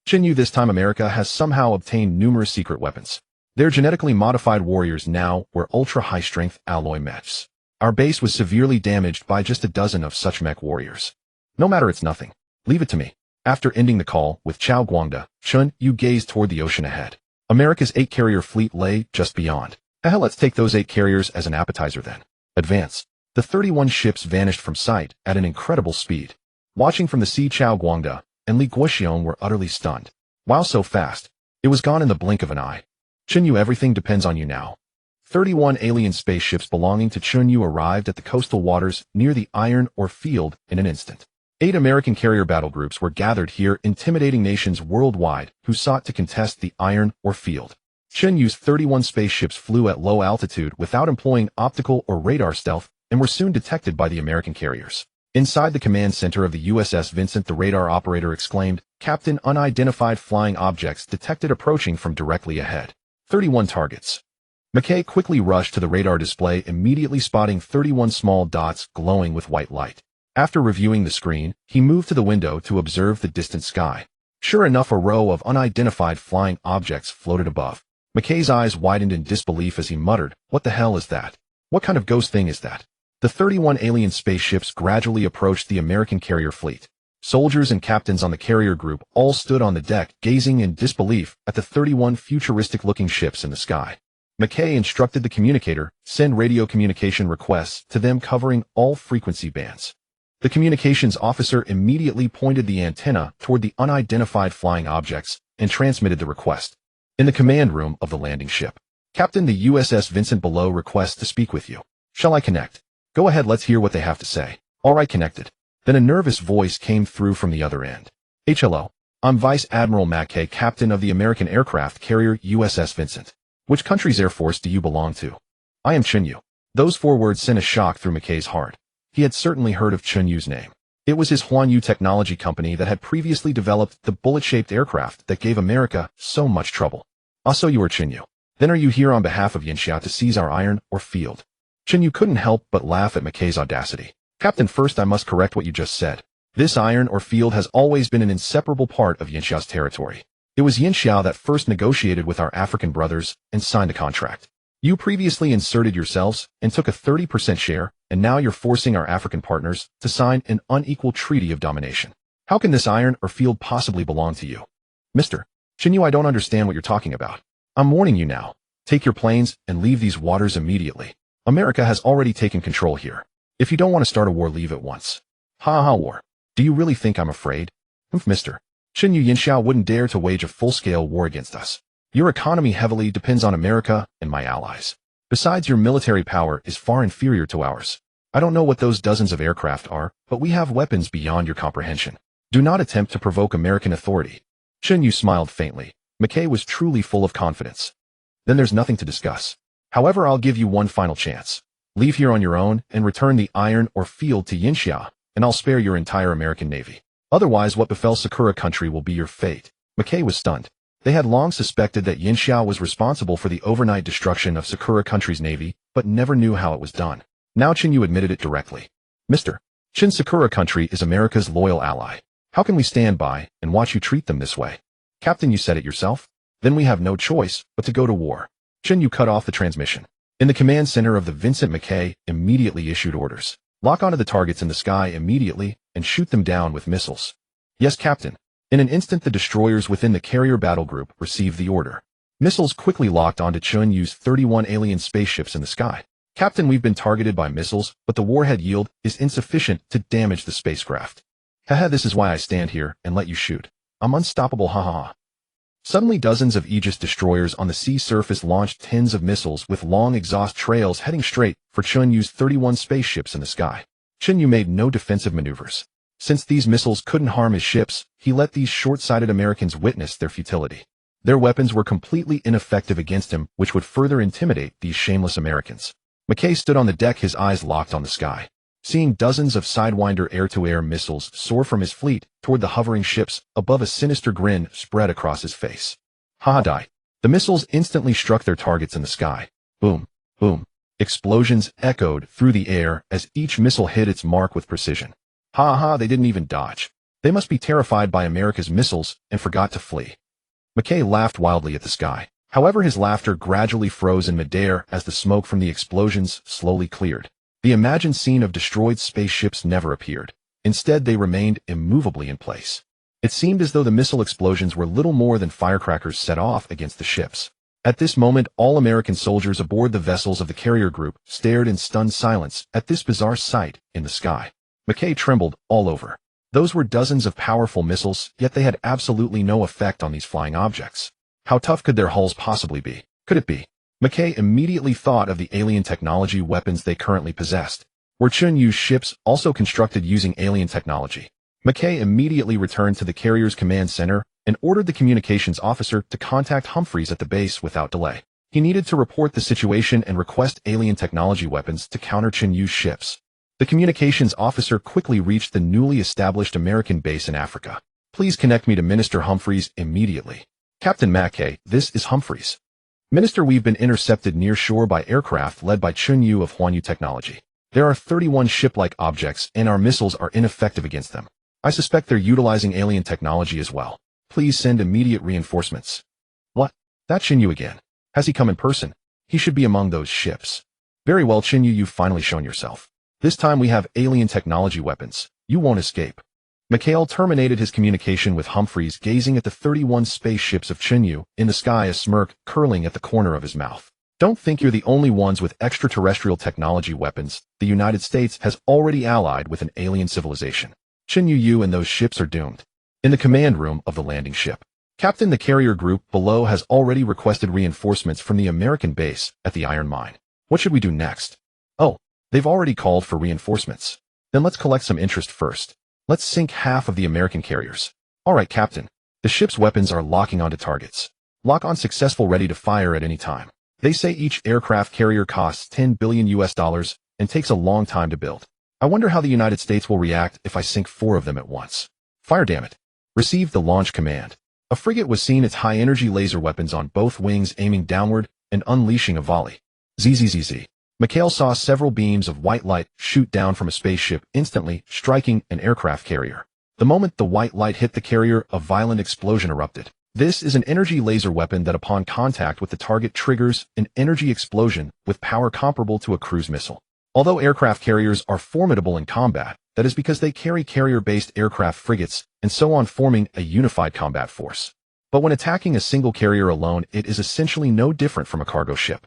[SPEAKER 1] Chen Yu, this time America has somehow obtained numerous secret weapons. Their genetically modified warriors now were ultra-high-strength alloy mechs. Our base was severely damaged by just a dozen of such mech warriors. No matter, it's nothing. Leave it to me. After ending the call with Chao Guangda, Chen Yu gazed toward the ocean ahead. America's 8-carrier fleet lay just beyond. Hell, let's take those 8 carriers as an appetizer then. Advance. The 31 ships vanished from sight at an incredible speed. Watching from the sea, Chao Guangda and Li Guoxiong were utterly stunned. Wow, so fast. It was gone in the blink of an eye. Chen Yu, everything depends on you now. 31 alien spaceships belonging to Chen Yu arrived at the coastal waters near the iron ore field in an instant. 8 American carrier battle groups were gathered here, intimidating nations worldwide who sought to contest the iron ore field. Chen Yu's 31 spaceships flew at low altitude without employing optical or radar stealth and were soon detected by the American carriers. Inside the command center of the USS Vincent, the radar operator exclaimed, "Captain, unidentified flying objects detected approaching from directly ahead. 31 targets." McKay quickly rushed to the radar display, immediately spotting 31 small dots glowing with white light. After reviewing the screen, he moved to the window to observe the distant sky. Sure enough, a row of unidentified flying objects floated above. McKay's eyes widened in disbelief as he muttered, "What the hell is that? What kind of ghost thing is that?" The 31 alien spaceships gradually approached the American carrier fleet. Soldiers and captains on the carrier group all stood on the deck, gazing in disbelief at the 31 futuristic-looking ships in the sky. McKay instructed the communicator, send radio communication requests to them covering all frequency bands. The communications officer immediately pointed the antenna toward the unidentified flying objects and transmitted the request. In the command room of the landing ship, "Captain, the USS Vincent below requests to speak with you. Shall I connect?" "Go ahead, let's hear what they have to say." "All right, connected." Then a nervous voice came through from the other end. "Hello. I'm Vice Admiral McKay, captain of the American aircraft carrier USS Vincent. Which country's Air Force do you belong to?" "I am Chen Yu." Those 4 words sent a shock through McKay's heart. He had certainly heard of Chen Yu's name. It was his Chen Yu Technology company that had previously developed the bullet-shaped aircraft that gave America so much trouble. "Ah, so you are Chen Yu. Then are you here on behalf of Yinxia to seize our iron ore field?" Chen Yu couldn't help but laugh at McKay's audacity. "Captain, first I must correct what you just said. This iron ore field has always been an inseparable part of Yinxia's territory. It was Yinxia that first negotiated with our African brothers and signed a contract. You previously inserted yourselves and took a 30% share, and now you're forcing our African partners to sign an unequal treaty of domination. How can this iron ore field possibly belong to you?" "Mr. Chen Yu, I don't understand what you're talking about. I'm warning you now. Take your planes and leave these waters immediately. America has already taken control here. If you don't want to start a war, leave at once." "Ha ha, war. Do you really think I'm afraid?" "Mr. Chen Yu, Yinxia wouldn't dare to wage a full-scale war against us. Your economy heavily depends on America and my allies. Besides, your military power is far inferior to ours. I don't know what those dozens of aircraft are, but we have weapons beyond your comprehension. Do not attempt to provoke American authority." Chen Yu smiled faintly. McKay was truly full of confidence. "Then there's nothing to discuss. However, I'll give you one final chance. Leave here on your own and return the iron ore field to Yinxia, and I'll spare your entire American Navy. Otherwise, what befell Sakura country will be your fate." McKay was stunned. They had long suspected that Yinxia was responsible for the overnight destruction of Sakura country's navy, but never knew how it was done. Now Chen Yu admitted it directly. "Mr. Chen, Sakura country is America's loyal ally. How can we stand by and watch you treat them this way?" "Captain, you said it yourself. Then we have no choice but to go to war." Chen Yu cut off the transmission. In the command center of the Vincent, McKay immediately issued orders. "Lock onto the targets in the sky immediately and shoot them down with missiles." "Yes, Captain." In an instant, the destroyers within the carrier battle group received the order. Missiles quickly locked onto Chen Yu's 31 alien spaceships in the sky. Captain, we've been targeted by missiles, but the warhead yield is insufficient to damage the spacecraft. Haha, this is why I stand here and let you shoot. I'm unstoppable, haha. Suddenly dozens of Aegis destroyers on the sea surface launched tens of missiles with long exhaust trails heading straight for Chen Yu's 31 spaceships in the sky. Chen Yu made no defensive maneuvers. Since these missiles couldn't harm his ships, he let these short-sighted Americans witness their futility. Their weapons were completely ineffective against him, which would further intimidate these shameless Americans. McKay stood on the deck, his eyes locked on the sky. Seeing dozens of Sidewinder air-to-air missiles soar from his fleet toward the hovering ships above, a sinister grin spread across his face. Ha die. The missiles instantly struck their targets in the sky. Boom, boom. Explosions echoed through the air as each missile hit its mark with precision. Ha ha, they didn't even dodge. They must be terrified by America's missiles and forgot to flee. McKay laughed wildly at the sky. However, his laughter gradually froze in midair as the smoke from the explosions slowly cleared. The imagined scene of destroyed spaceships never appeared. Instead, they remained immovably in place. It seemed as though the missile explosions were little more than firecrackers set off against the ships. At this moment, all American soldiers aboard the vessels of the carrier group stared in stunned silence at this bizarre sight in the sky. McKay trembled all over. Those were dozens of powerful missiles, yet they had absolutely no effect on these flying objects. How tough could their hulls possibly be? Could it be? McKay immediately thought of the alien technology weapons they currently possessed. Were Chen Yu's ships also constructed using alien technology? McKay immediately returned to the carrier's command center and ordered the communications officer to contact Humphreys at the base without delay. He needed to report the situation and request alien technology weapons to counter Chen Yu's ships. The communications officer quickly reached the newly established American base in Africa. Please connect me to Minister Humphreys immediately. Captain McKay, this is Humphreys. Minister, we've been intercepted near shore by aircraft led by Chen Yu of Huanyu Technology. There are 31 ship-like objects and our missiles are ineffective against them. I suspect they're utilizing alien technology as well. Please send immediate reinforcements. What? That's Chen Yu again. Has he come in person? He should be among those ships. Very well, Chen Yu, you've finally shown yourself. This time we have alien technology weapons. You won't escape. McHale terminated his communication with Humphreys, gazing at the 31 spaceships of Chen Yu in the sky, a smirk curling at the corner of his mouth. Don't think you're the only ones with extraterrestrial technology weapons. The United States has already allied with an alien civilization. Chen Yu and those ships are doomed. In the command room of the landing ship, Captain, the carrier group below has already requested reinforcements from the American base at the iron mine. What should we do next? Oh, they've already called for reinforcements. Then let's collect some interest first. Let's sink half of the American carriers. All right, Captain. The ship's weapons are locking onto targets. Lock on successful, ready to fire at any time. They say each aircraft carrier costs $10 billion and takes a long time to build. I wonder how the United States will react if I sink 4 of them at once. Fire, damn it. Received the launch command. A frigate was seen, its high-energy laser weapons on both wings aiming downward and unleashing a volley. ZZZZ. McHale saw several beams of white light shoot down from a spaceship, instantly striking an aircraft carrier. The moment the white light hit the carrier, a violent explosion erupted. This is an energy laser weapon that upon contact with the target triggers an energy explosion with power comparable to a cruise missile. Although aircraft carriers are formidable in combat, that is because they carry carrier-based aircraft frigates and so on, forming a unified combat force. But when attacking a single carrier alone, it is essentially no different from a cargo ship.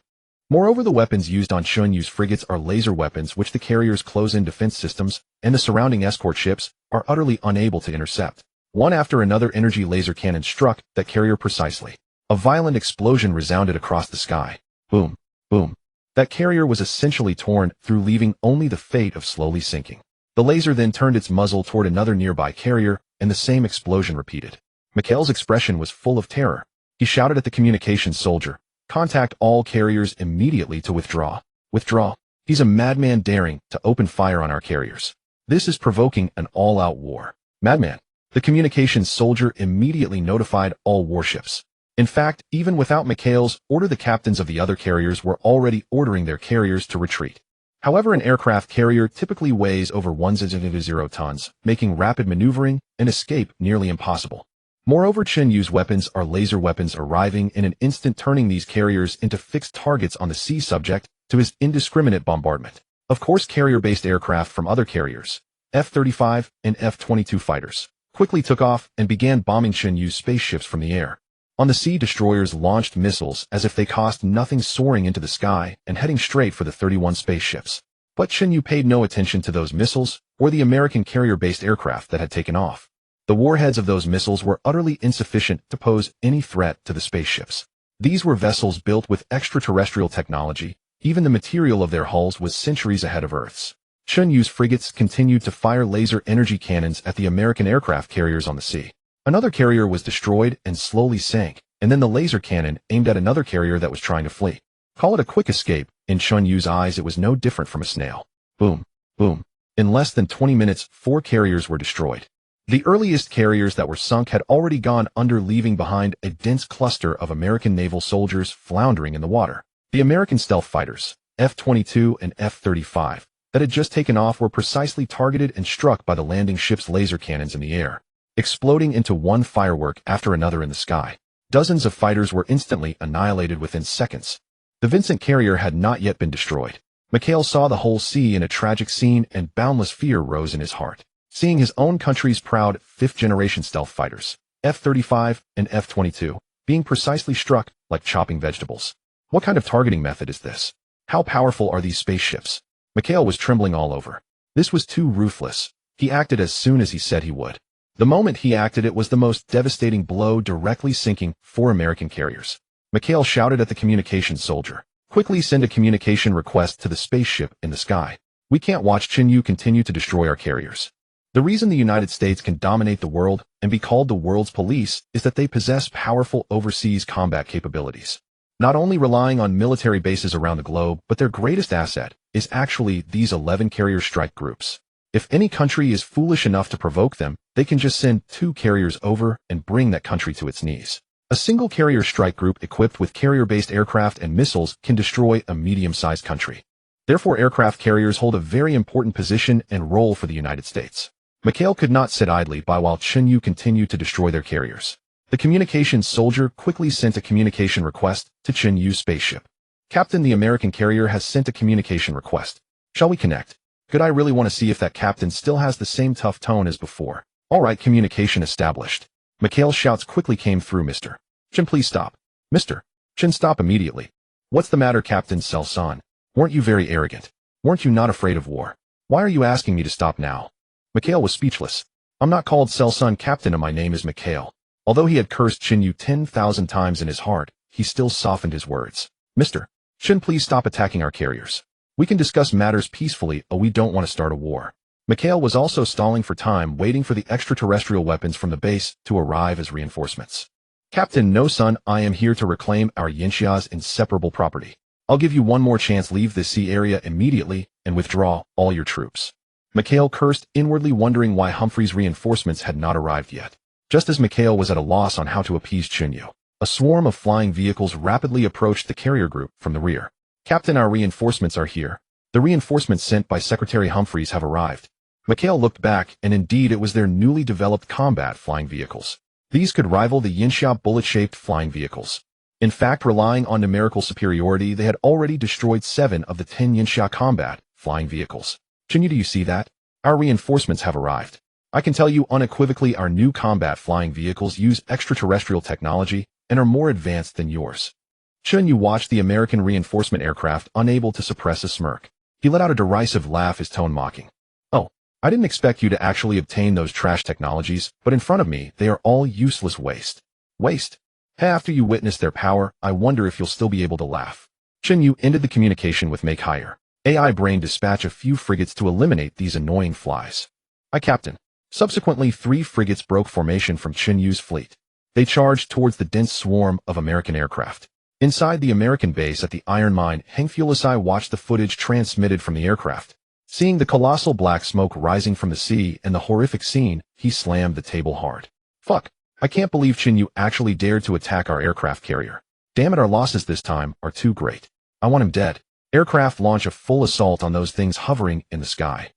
[SPEAKER 1] Moreover, the weapons used on Chen Yu's frigates are laser weapons which the carrier's close-in defense systems and the surrounding escort ships are utterly unable to intercept. One after another energy laser cannons struck that carrier precisely. A violent explosion resounded across the sky. Boom, boom. That carrier was essentially torn through, leaving only the fate of slowly sinking. The laser then turned its muzzle toward another nearby carrier, and the same explosion repeated. McHale's expression was full of terror. He shouted at the communications soldier, "Contact all carriers immediately to withdraw. Withdraw. He's a madman daring to open fire on our carriers. This is provoking an all-out war." Madman. The communications soldier immediately notified all warships. In fact, even without McHale's order, the captains of the other carriers were already ordering their carriers to retreat. However, an aircraft carrier typically weighs over 1.0 tons, making rapid maneuvering and escape nearly impossible. Moreover, Chen Yu's weapons are laser weapons, arriving in an instant, turning these carriers into fixed targets on the sea, subject to his indiscriminate bombardment. Of course, carrier-based aircraft from other carriers, F-35 and F-22 fighters, quickly took off and began bombing Chen Yu's spaceships from the air. On the sea, destroyers launched missiles as if they cost nothing, soaring into the sky and heading straight for the 31 spaceships. But Chen Yu paid no attention to those missiles or the American carrier-based aircraft that had taken off. The warheads of those missiles were utterly insufficient to pose any threat to the spaceships. These were vessels built with extraterrestrial technology. Even the material of their hulls was centuries ahead of Earth's. Chen Yu's frigates continued to fire laser energy cannons at the American aircraft carriers on the sea. Another carrier was destroyed and slowly sank, and then the laser cannon aimed at another carrier that was trying to flee. Call it a quick escape. In Chen Yu's eyes, it was no different from a snail. Boom, boom. In less than 20 minutes, 4 carriers were destroyed. The earliest carriers that were sunk had already gone under, leaving behind a dense cluster of American naval soldiers floundering in the water. The American stealth fighters, F-22 and F-35, that had just taken off were precisely targeted and struck by the landing ship's laser cannons in the air, exploding into one firework after another in the sky. Dozens of fighters were instantly annihilated within seconds. The Vincent carrier had not yet been destroyed. Mikhail saw the whole sea in a tragic scene, and boundless fear rose in his heart. Seeing his own country's proud 5th-generation stealth fighters, F-35 and F-22, being precisely struck like chopping vegetables. What kind of targeting method is this? How powerful are these spaceships? Mikhail was trembling all over. This was too ruthless. He acted as soon as he said he would. The moment he acted, it was the most devastating blow, directly sinking 4 American carriers. Mikhail shouted at the communications soldier, "Quickly send a communication request to the spaceship in the sky. We can't watch Chen Yu continue to destroy our carriers." The reason the United States can dominate the world and be called the world's police is that they possess powerful overseas combat capabilities. Not only relying on military bases around the globe, but their greatest asset is actually these 11 carrier strike groups. If any country is foolish enough to provoke them, they can just send 2 carriers over and bring that country to its knees. A single carrier strike group equipped with carrier-based aircraft and missiles can destroy a medium-sized country. Therefore, aircraft carriers hold a very important position and role for the United States. Mikhail could not sit idly by while Chen Yu continued to destroy their carriers. The communications soldier quickly sent a communication request to Chen Yu's spaceship. "Captain, the American carrier has sent a communication request. Shall we connect?" Good, I really want to see if that captain still has the same tough tone as before. All right, communication established. Mikhail's shouts quickly came through. "Mr. Chen, please stop." "Mr. Chen, stop immediately." "What's the matter, Captain Selson? Weren't you very arrogant? Weren't you not afraid of war? Why are you asking me to stop now?" Mikhail was speechless. "I'm not called Selson, Captain, and my name is Mikhail." Although he had cursed Chen Yu 10,000 times in his heart, he still softened his words. "Mr. Chen, please stop attacking our carriers. We can discuss matters peacefully, or we don't want to start a war." Mikhail was also stalling for time, waiting for the extraterrestrial weapons from the base to arrive as reinforcements. "Captain, no son, I am here to reclaim our Yinxia's inseparable property. I'll give you one more chance. Leave this sea area immediately and withdraw all your troops." Mikhail cursed, inwardly wondering why Humphrey's reinforcements had not arrived yet. Just as Mikhail was at a loss on how to appease Chen Yu, a swarm of flying vehicles rapidly approached the carrier group from the rear. "Captain, our reinforcements are here. The reinforcements sent by Secretary Humphreys have arrived." Mikhail looked back, and indeed it was their newly developed combat flying vehicles. These could rival the Yinxia bullet-shaped flying vehicles. In fact, relying on numerical superiority, they had already destroyed 7 of the 10 Yinxia combat flying vehicles. "Chen Yu, do you see that? Our reinforcements have arrived. I can tell you unequivocally our new combat flying vehicles use extraterrestrial technology and are more advanced than yours." Chen Yu watched the American reinforcement aircraft, unable to suppress a smirk. He let out a derisive laugh, his tone mocking. "Oh, I didn't expect you to actually obtain those trash technologies, but in front of me, they are all useless waste." "Waste? Hey, after you witness their power, I wonder if you'll still be able to laugh." Chen Yu ended the communication with "Make higher. AI brain, dispatch a few frigates to eliminate these annoying flies." "Aye, Captain." Subsequently, 3 frigates broke formation from Chen Yu's fleet. They charged towards the dense swarm of American aircraft. Inside the American base at the iron mine, Hengfulisai watched the footage transmitted from the aircraft. Seeing the colossal black smoke rising from the sea and the horrific scene, he slammed the table hard. "Fuck, I can't believe Chen Yu actually dared to attack our aircraft carrier. Damn it, our losses this time are too great. I want him dead." Aircraft launch a full assault on those things hovering in the sky.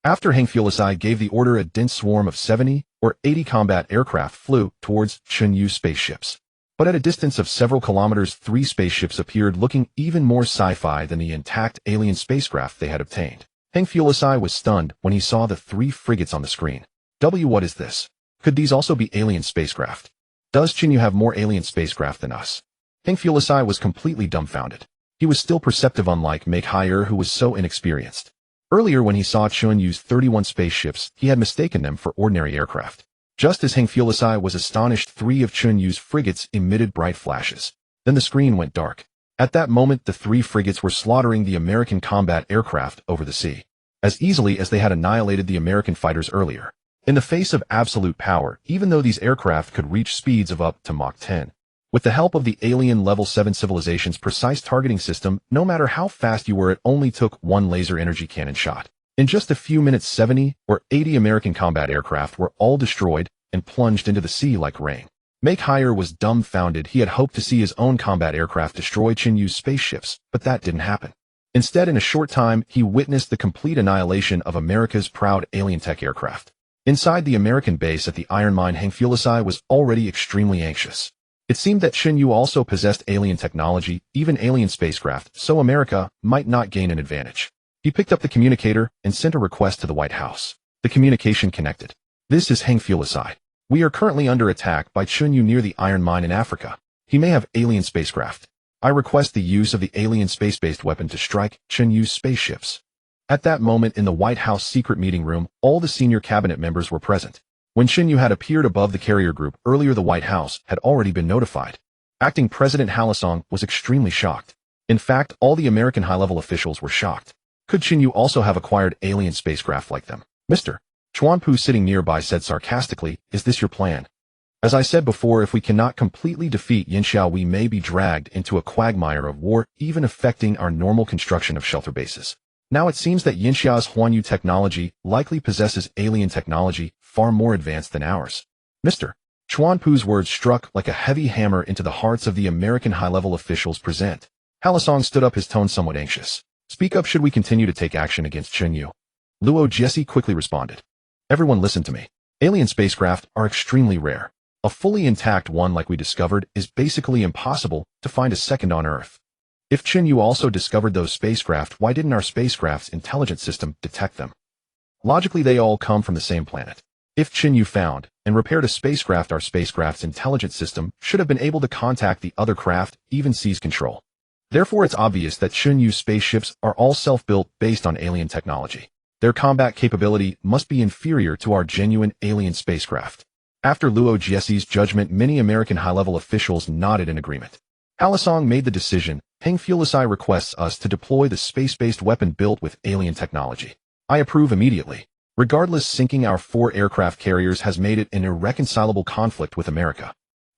[SPEAKER 1] After Hengfulisai gave the order, a dense swarm of 70 or 80 combat aircraft flew towards Chen Yu's spaceships. But at a distance of several kilometers, 3 spaceships appeared, looking even more sci-fi than the intact alien spacecraft they had obtained. Hengfulisai was stunned when he saw the 3 frigates on the screen. What is this? Could these also be alien spacecraft? Does Chen Yu have more alien spacecraft than us? Heng Fulisai was completely dumbfounded. He was still perceptive, unlike manhwaedit, who was so inexperienced. Earlier, when he saw Chen Yu's 31 spaceships, he had mistaken them for ordinary aircraft. Just as Heng Fulisai was astonished, 3 of Chen Yu's frigates emitted bright flashes. Then the screen went dark. At that moment, the 3 frigates were slaughtering the American combat aircraft over the sea, as easily as they had annihilated the American fighters earlier. In the face of absolute power, even though these aircraft could reach speeds of up to Mach 10, with the help of the alien Level 7 civilization's precise targeting system, no matter how fast you were, it only took 1 laser energy cannon shot. In just a few minutes, 70 or 80 American combat aircraft were all destroyed and plunged into the sea like rain. manhwaedit was dumbfounded. He had hoped to see his own combat aircraft destroy Chen Yu's spaceships, but that didn't happen. Instead, in a short time, he witnessed the complete annihilation of America's proud alien tech aircraft. Inside the American base at the Iron Mine, Heng Fulisai was already extremely anxious. It seemed that Chen Yu also possessed alien technology, even alien spacecraft, so America might not gain an advantage. He picked up the communicator and sent a request to the White House. The communication connected. This is Heng Fulisai. We are currently under attack by Chen Yu near the Iron Mine in Africa. He may have alien spacecraft. I request the use of the alien space-based weapon to strike Chen Yu's spaceships. At that moment, in the White House secret meeting room, all the senior cabinet members were present. When Chen Yu had appeared above the carrier group earlier, the White House had already been notified. Acting President Halisong was extremely shocked. In fact, all the American high-level officials were shocked. Could Chen Yu also have acquired alien spacecraft like them? Mr. Chuanpu, sitting nearby, said sarcastically, "Is this your plan?" As I said before, if we cannot completely defeat Yinxia, we may be dragged into a quagmire of war, even affecting our normal construction of shelter bases. Now it seems that Yinxia's Huanyu technology likely possesses alien technology far more advanced than ours. Mr. Chuanpu's words struck like a heavy hammer into the hearts of the American high-level officials present. Halisong stood up, his tone somewhat anxious. "Speak up. Should we continue to take action against Chen Yu?" Luo Jesse quickly responded. "Everyone listen to me. Alien spacecraft are extremely rare. A fully intact one like we discovered is basically impossible to find a second on Earth. If Chen Yu also discovered those spacecraft, why didn't our spacecraft's intelligence system detect them? Logically, they all come from the same planet. If Chen Yu found and repaired a spacecraft, our spacecraft's intelligence system should have been able to contact the other craft, even seize control. Therefore, it's obvious that Chen Yu's spaceships are all self-built based on alien technology. Their combat capability must be inferior to our genuine alien spacecraft." After Luo Jesse's judgment, many American high-level officials nodded in agreement. Halisong made the decision. "Heng Fulisai requests us to deploy the space-based weapon built with alien technology. I approve immediately. Regardless, sinking our 4 aircraft carriers has made it an irreconcilable conflict with America."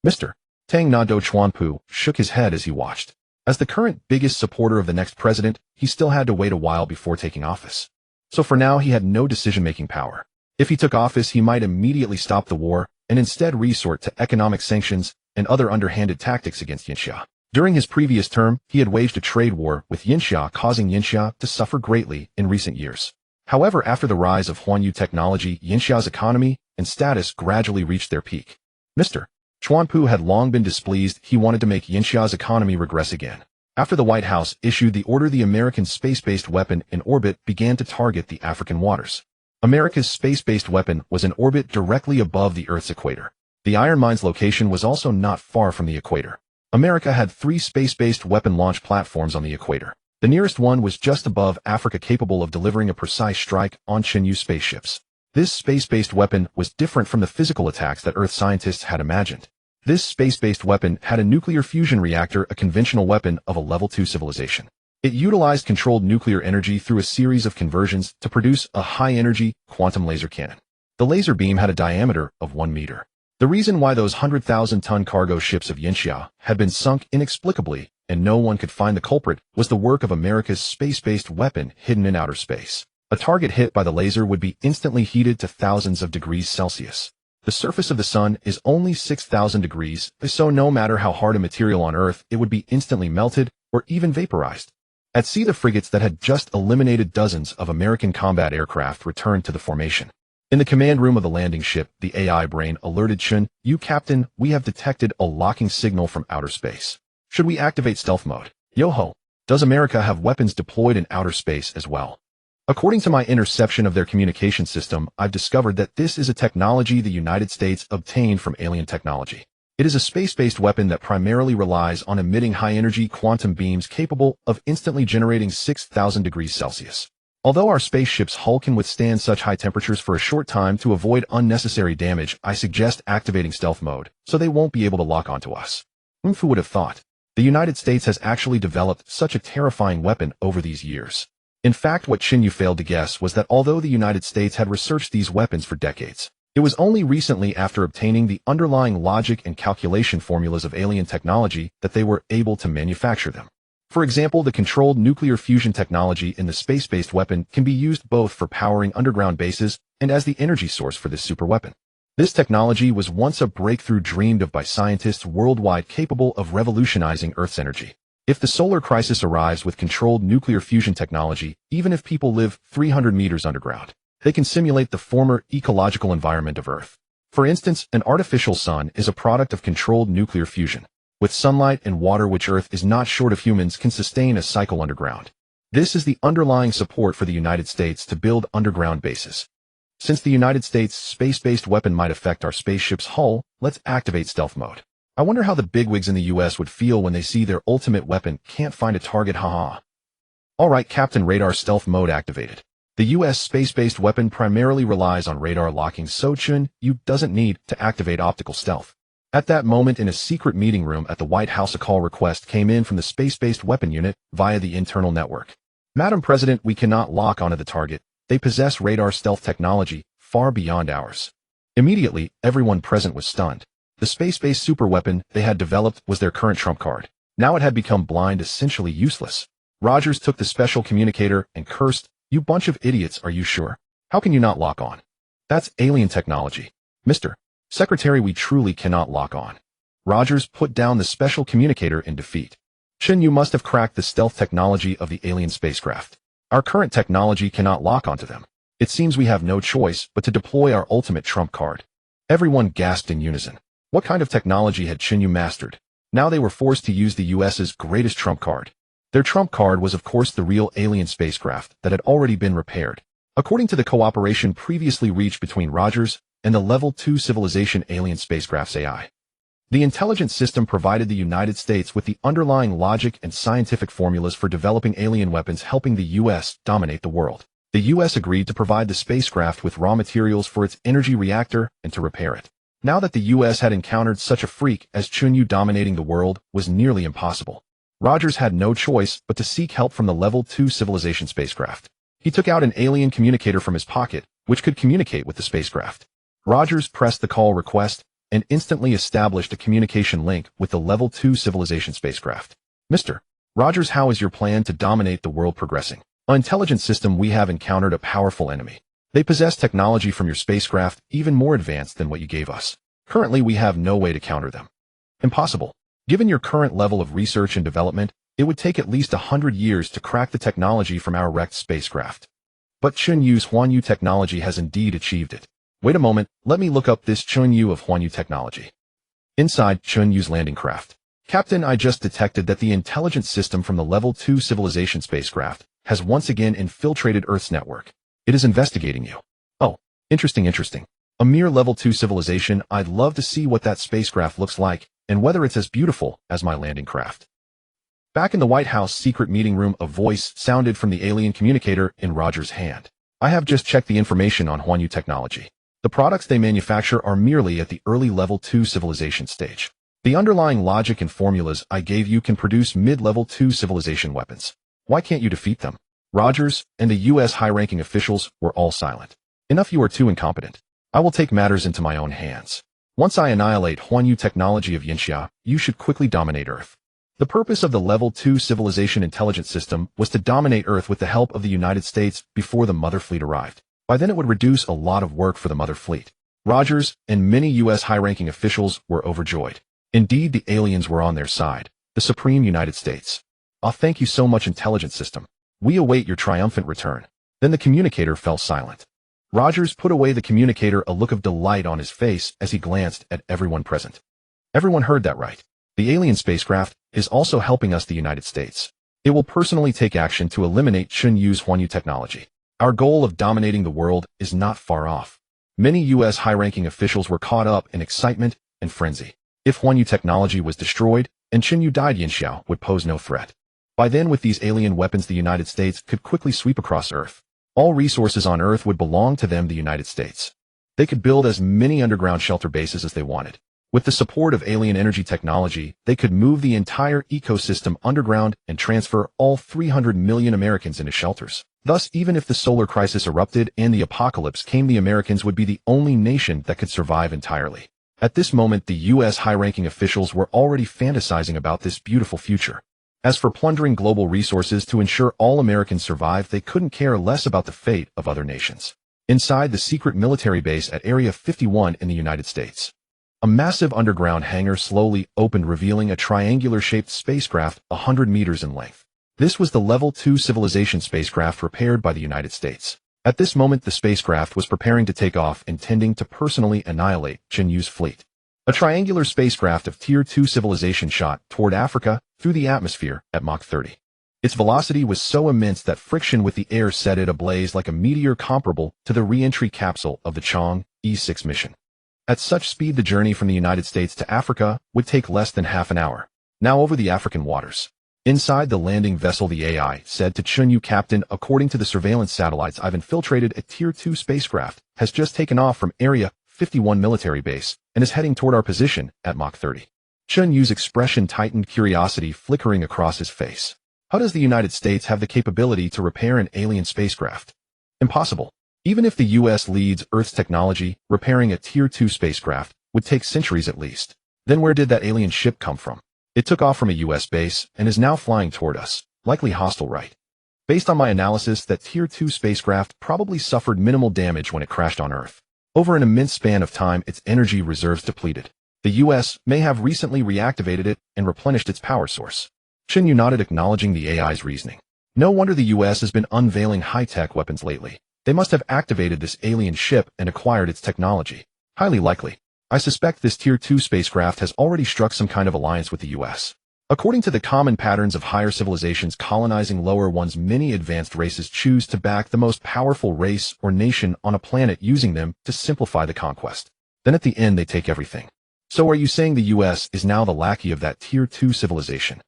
[SPEAKER 1] Mr. Tang Nado Chuanpu shook his head as he watched. As the current biggest supporter of the next president, he still had to wait a while before taking office. So for now, he had no decision-making power. If he took office, he might immediately stop the war and instead resort to economic sanctions and other underhanded tactics against Yinxia. During his previous term, he had waged a trade war with Yinxia, causing Yinxia to suffer greatly in recent years. However, after the rise of Huanyu technology, Yinxia's economy and status gradually reached their peak. Mr. Chuanpu had long been displeased. He wanted to make Yinxia's economy regress again. After the White House issued the order, the American space-based weapon in orbit began to target the African waters. America's space-based weapon was in orbit directly above the Earth's equator. The Iron Mine's location was also not far from the equator. America had 3 space-based weapon launch platforms on the equator. The nearest one was just above Africa, capable of delivering a precise strike on Chen Yu spaceships. This space-based weapon was different from the physical attacks that Earth scientists had imagined. This space-based weapon had a nuclear fusion reactor, a conventional weapon of a Level 2 civilization. It utilized controlled nuclear energy through a series of conversions to produce a high-energy quantum laser cannon. The laser beam had a diameter of 1 meter. The reason why those 100,000-ton cargo ships of Yinxia had been sunk inexplicably and no one could find the culprit was the work of America's space-based weapon hidden in outer space. A target hit by the laser would be instantly heated to thousands of degrees Celsius. The surface of the sun is only 6,000 degrees, so no matter how hard a material on Earth, it would be instantly melted or even vaporized. At sea, the frigates that had just eliminated dozens of American combat aircraft returned to the formation. In the command room of the landing ship, the AI brain alerted Chen Yu, "Captain, we have detected a locking signal from outer space. Should we activate stealth mode?" "Yo-ho, does America have weapons deployed in outer space as well?" "According to my interception of their communication system, I've discovered that this is a technology the United States obtained from alien technology. It is a space-based weapon that primarily relies on emitting high-energy quantum beams capable of instantly generating 6,000 degrees Celsius. Although our spaceship's hull can withstand such high temperatures for a short time to avoid unnecessary damage, I suggest activating stealth mode, so they won't be able to lock onto us. Who would have thought? The United States has actually developed such a terrifying weapon over these years. In fact, what Chen Yu failed to guess was that although the United States had researched these weapons for decades, it was only recently after obtaining the underlying logic and calculation formulas of alien technology that they were able to manufacture them. For example, the controlled nuclear fusion technology in the space-based weapon can be used both for powering underground bases and as the energy source for this superweapon. This technology was once a breakthrough dreamed of by scientists worldwide capable of revolutionizing Earth's energy. If the solar crisis arrives with controlled nuclear fusion technology, even if people live 300 meters underground, they can simulate the former ecological environment of Earth. For instance, an artificial sun is a product of controlled nuclear fusion. With sunlight and water which Earth is not short of, humans can sustain a cycle underground. This is the underlying support for the United States to build underground bases. Since the United States' space-based weapon might affect our spaceship's hull, let's activate stealth mode. I wonder how the bigwigs in the US would feel when they see their ultimate weapon can't find a target, haha. Alright, Captain, radar stealth mode activated. The US space-based weapon primarily relies on radar locking, so Chen Yu doesn't need to activate optical stealth. At that moment, in a secret meeting room at the White House, a call request came in from the space-based weapon unit via the internal network. Madam President, we cannot lock onto the target. They possess radar stealth technology far beyond ours. Immediately, everyone present was stunned. The space-based superweapon they had developed was their current trump card. Now it had become blind, essentially useless. Rogers took the special communicator and cursed, "You bunch of idiots, are you sure? How can you not lock on? That's alien technology. Mr. Secretary, we truly cannot lock on." Rogers put down the special communicator in defeat. Chen Yu must have cracked the stealth technology of the alien spacecraft. Our current technology cannot lock onto them. It seems we have no choice but to deploy our ultimate trump card. Everyone gasped in unison. What kind of technology had Chen Yu mastered? Now they were forced to use the US's greatest trump card. Their trump card was, of course, the real alien spacecraft that had already been repaired. According to the cooperation previously reached between Rogers and the Level 2 civilization alien spacecraft's AI. The intelligence system provided the United States with the underlying logic and scientific formulas for developing alien weapons, helping the U.S. dominate the world. The U.S. agreed to provide the spacecraft with raw materials for its energy reactor and to repair it. Now that the U.S. had encountered such a freak as Chen Yu, dominating the world was nearly impossible. Rogers had no choice but to seek help from the Level 2 civilization spacecraft. He took out an alien communicator from his pocket, which could communicate with the spacecraft. Rogers pressed the call request and instantly established a communication link with the Level 2 civilization spacecraft. Mr. Rogers, how is your plan to dominate the world progressing? Our intelligence system, we have encountered a powerful enemy. They possess technology from your spacecraft even more advanced than what you gave us. Currently, we have no way to counter them. Impossible. Given your current level of research and development, it would take at least 100 years to crack the technology from our wrecked spacecraft. But Chen Yu's Huanyu technology has indeed achieved it. Wait a moment, let me look up this Chen Yu of Huanyu technology. Inside Chen Yu's landing craft. Captain, I just detected that the intelligence system from the Level 2 civilization spacecraft has once again infiltrated Earth's network. It is investigating you. Oh, interesting. A mere Level 2 civilization. I'd love to see what that spacecraft looks like and whether it's as beautiful as my landing craft. Back in the White House secret meeting room, a voice sounded from the alien communicator in Rogers' hand. I have just checked the information on Huanyu technology. The products they manufacture are merely at the early Level 2 civilization stage. The underlying logic and formulas I gave you can produce mid-Level 2 civilization weapons. Why can't you defeat them? Rogers and the U.S. high-ranking officials were all silent. Enough, you are too incompetent. I will take matters into my own hands. Once I annihilate Huanyu technology of Yinxia, you should quickly dominate Earth. The purpose of the Level 2 civilization intelligence system was to dominate Earth with the help of the United States before the Mother Fleet arrived. By then it would reduce a lot of work for the Mother Fleet. Rogers and many U.S. high-ranking officials were overjoyed. Indeed, the aliens were on their side, the Supreme United States. Ah, thank you so much, intelligence system. We await your triumphant return. Then the communicator fell silent. Rogers put away the communicator, a look of delight on his face as he glanced at everyone present. Everyone heard that right. The alien spacecraft is also helping us, the United States. It will personally take action to eliminate Chen Yu's Huanyu technology. Our goal of dominating the world is not far off. Many U.S. high-ranking officials were caught up in excitement and frenzy. If Huan Yu technology was destroyed and Chen Yu died, Yinxiao would pose no threat. By then, with these alien weapons, the United States could quickly sweep across Earth. All resources on Earth would belong to them, the United States. They could build as many underground shelter bases as they wanted. With the support of alien energy technology, they could move the entire ecosystem underground and transfer all 300 million Americans into shelters. Thus, even if the solar crisis erupted and the apocalypse came, the Americans would be the only nation that could survive entirely. At this moment, the U.S. high-ranking officials were already fantasizing about this beautiful future. As for plundering global resources to ensure all Americans survive, they couldn't care less about the fate of other nations. Inside the secret military base at Area 51 in the United States, a massive underground hangar slowly opened, revealing a triangular-shaped spacecraft 100 meters in length. This was the Level 2 civilization spacecraft repaired by the United States. At this moment, the spacecraft was preparing to take off, intending to personally annihilate Chen Yu's fleet. A triangular spacecraft of Tier 2 civilization shot toward Africa through the atmosphere at Mach 30. Its velocity was so immense that friction with the air set it ablaze like a meteor, comparable to the re-entry capsule of the Chang'e E6 mission. At such speed, the journey from the United States to Africa would take less than half an hour. Now over the African waters. Inside the landing vessel, the AI said to Chen Yu, "Captain, according to the surveillance satellites I've infiltrated, a Tier 2 spacecraft has just taken off from Area 51 military base and is heading toward our position at Mach 30. Chen Yu's expression tightened, curiosity flickering across his face. How does the United States have the capability to repair an alien spacecraft? Impossible. Even if the U.S. leads Earth's technology, repairing a Tier 2 spacecraft would take centuries at least. Then where did that alien ship come from? It took off from a U.S. base and is now flying toward us, likely hostile, right? Based on my analysis, that Tier 2 spacecraft probably suffered minimal damage when it crashed on Earth. Over an immense span of time, its energy reserves depleted. The U.S. may have recently reactivated it and replenished its power source." Chen Yu nodded, acknowledging the AI's reasoning. No wonder the U.S. has been unveiling high-tech weapons lately. They must have activated this alien ship and acquired its technology. Highly likely. I suspect this Tier 2 spacecraft has already struck some kind of alliance with the U.S. According to the common patterns of higher civilizations colonizing lower ones, many advanced races choose to back the most powerful race or nation on a planet, using them to simplify the conquest. Then at the end, they take everything. So are you saying the U.S. is now the lackey of that Tier 2 civilization?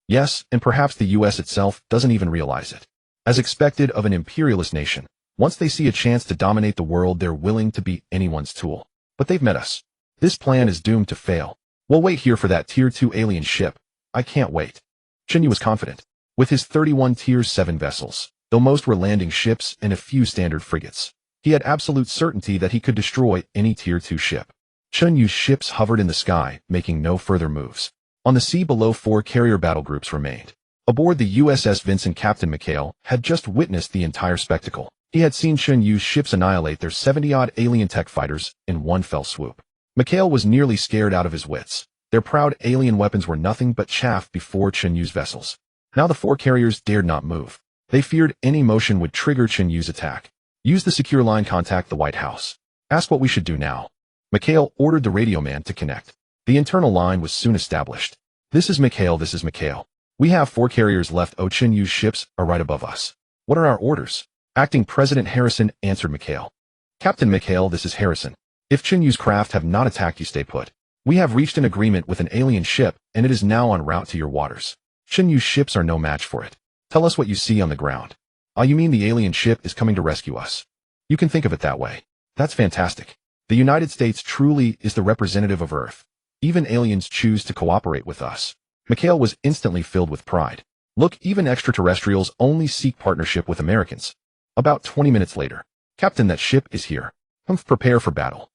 [SPEAKER 1] Yes, and perhaps the U.S. itself doesn't even realize it. As expected of an imperialist nation, once they see a chance to dominate the world, they're willing to be anyone's tool. But they've met us. This plan is doomed to fail. We'll wait here for that Tier 2 alien ship. I can't wait. Chen Yu was confident. With his 31 Tier 7 vessels, though most were landing ships and a few standard frigates, he had absolute certainty that he could destroy any Tier 2 ship. Chen Yu's ships hovered in the sky, making no further moves. On the sea below, 4 carrier battle groups remained. Aboard the USS Vincent, Captain Mikhail had just witnessed the entire spectacle. He had seen Chen Yu's ships annihilate their 70-odd alien tech fighters in one fell swoop. Mikhail was nearly scared out of his wits. Their proud alien weapons were nothing but chaff before Chen Yu's vessels. Now the 4 carriers dared not move. They feared any motion would trigger Chen Yu's attack. Use the secure line, contact the White House. Ask what we should do now. Mikhail ordered the radio man to connect. The internal line was soon established. This is Mikhail, this is Mikhail. We have 4 carriers left. Chen Yu's ships are right above us. What are our orders? Acting President Harrison, answered Mikhail. Captain Mikhail, this is Harrison. If Chen Yu's craft have not attacked you, stay put. We have reached an agreement with an alien ship, and it is now en route to your waters. Chen Yu's ships are no match for it. Tell us what you see on the ground. Ah, you mean the alien ship is coming to rescue us? You can think of it that way. That's fantastic. The United States truly is the representative of Earth. Even aliens choose to cooperate with us. Mikhail was instantly filled with pride. Look, even extraterrestrials only seek partnership with Americans. About 20 minutes later. Captain, that ship is here. Prepare for battle.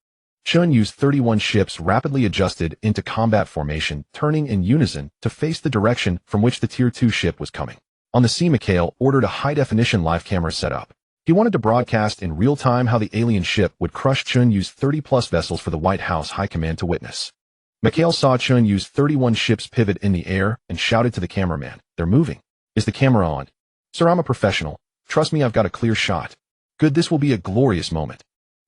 [SPEAKER 1] Chen Yu's 31 ships rapidly adjusted into combat formation, turning in unison to face the direction from which the Tier 2 ship was coming. On the sea, Mikhail ordered a high-definition live camera set up. He wanted to broadcast in real time how the alien ship would crush Chen Yu's 30-plus vessels for the White House High Command to witness. Mikhail saw Chen Yu's 31 ships pivot in the air and shouted to the cameraman, "They're moving. Is the camera on?" "Sir, I'm a professional. Trust me, I've got a clear shot." "Good, this will be a glorious moment."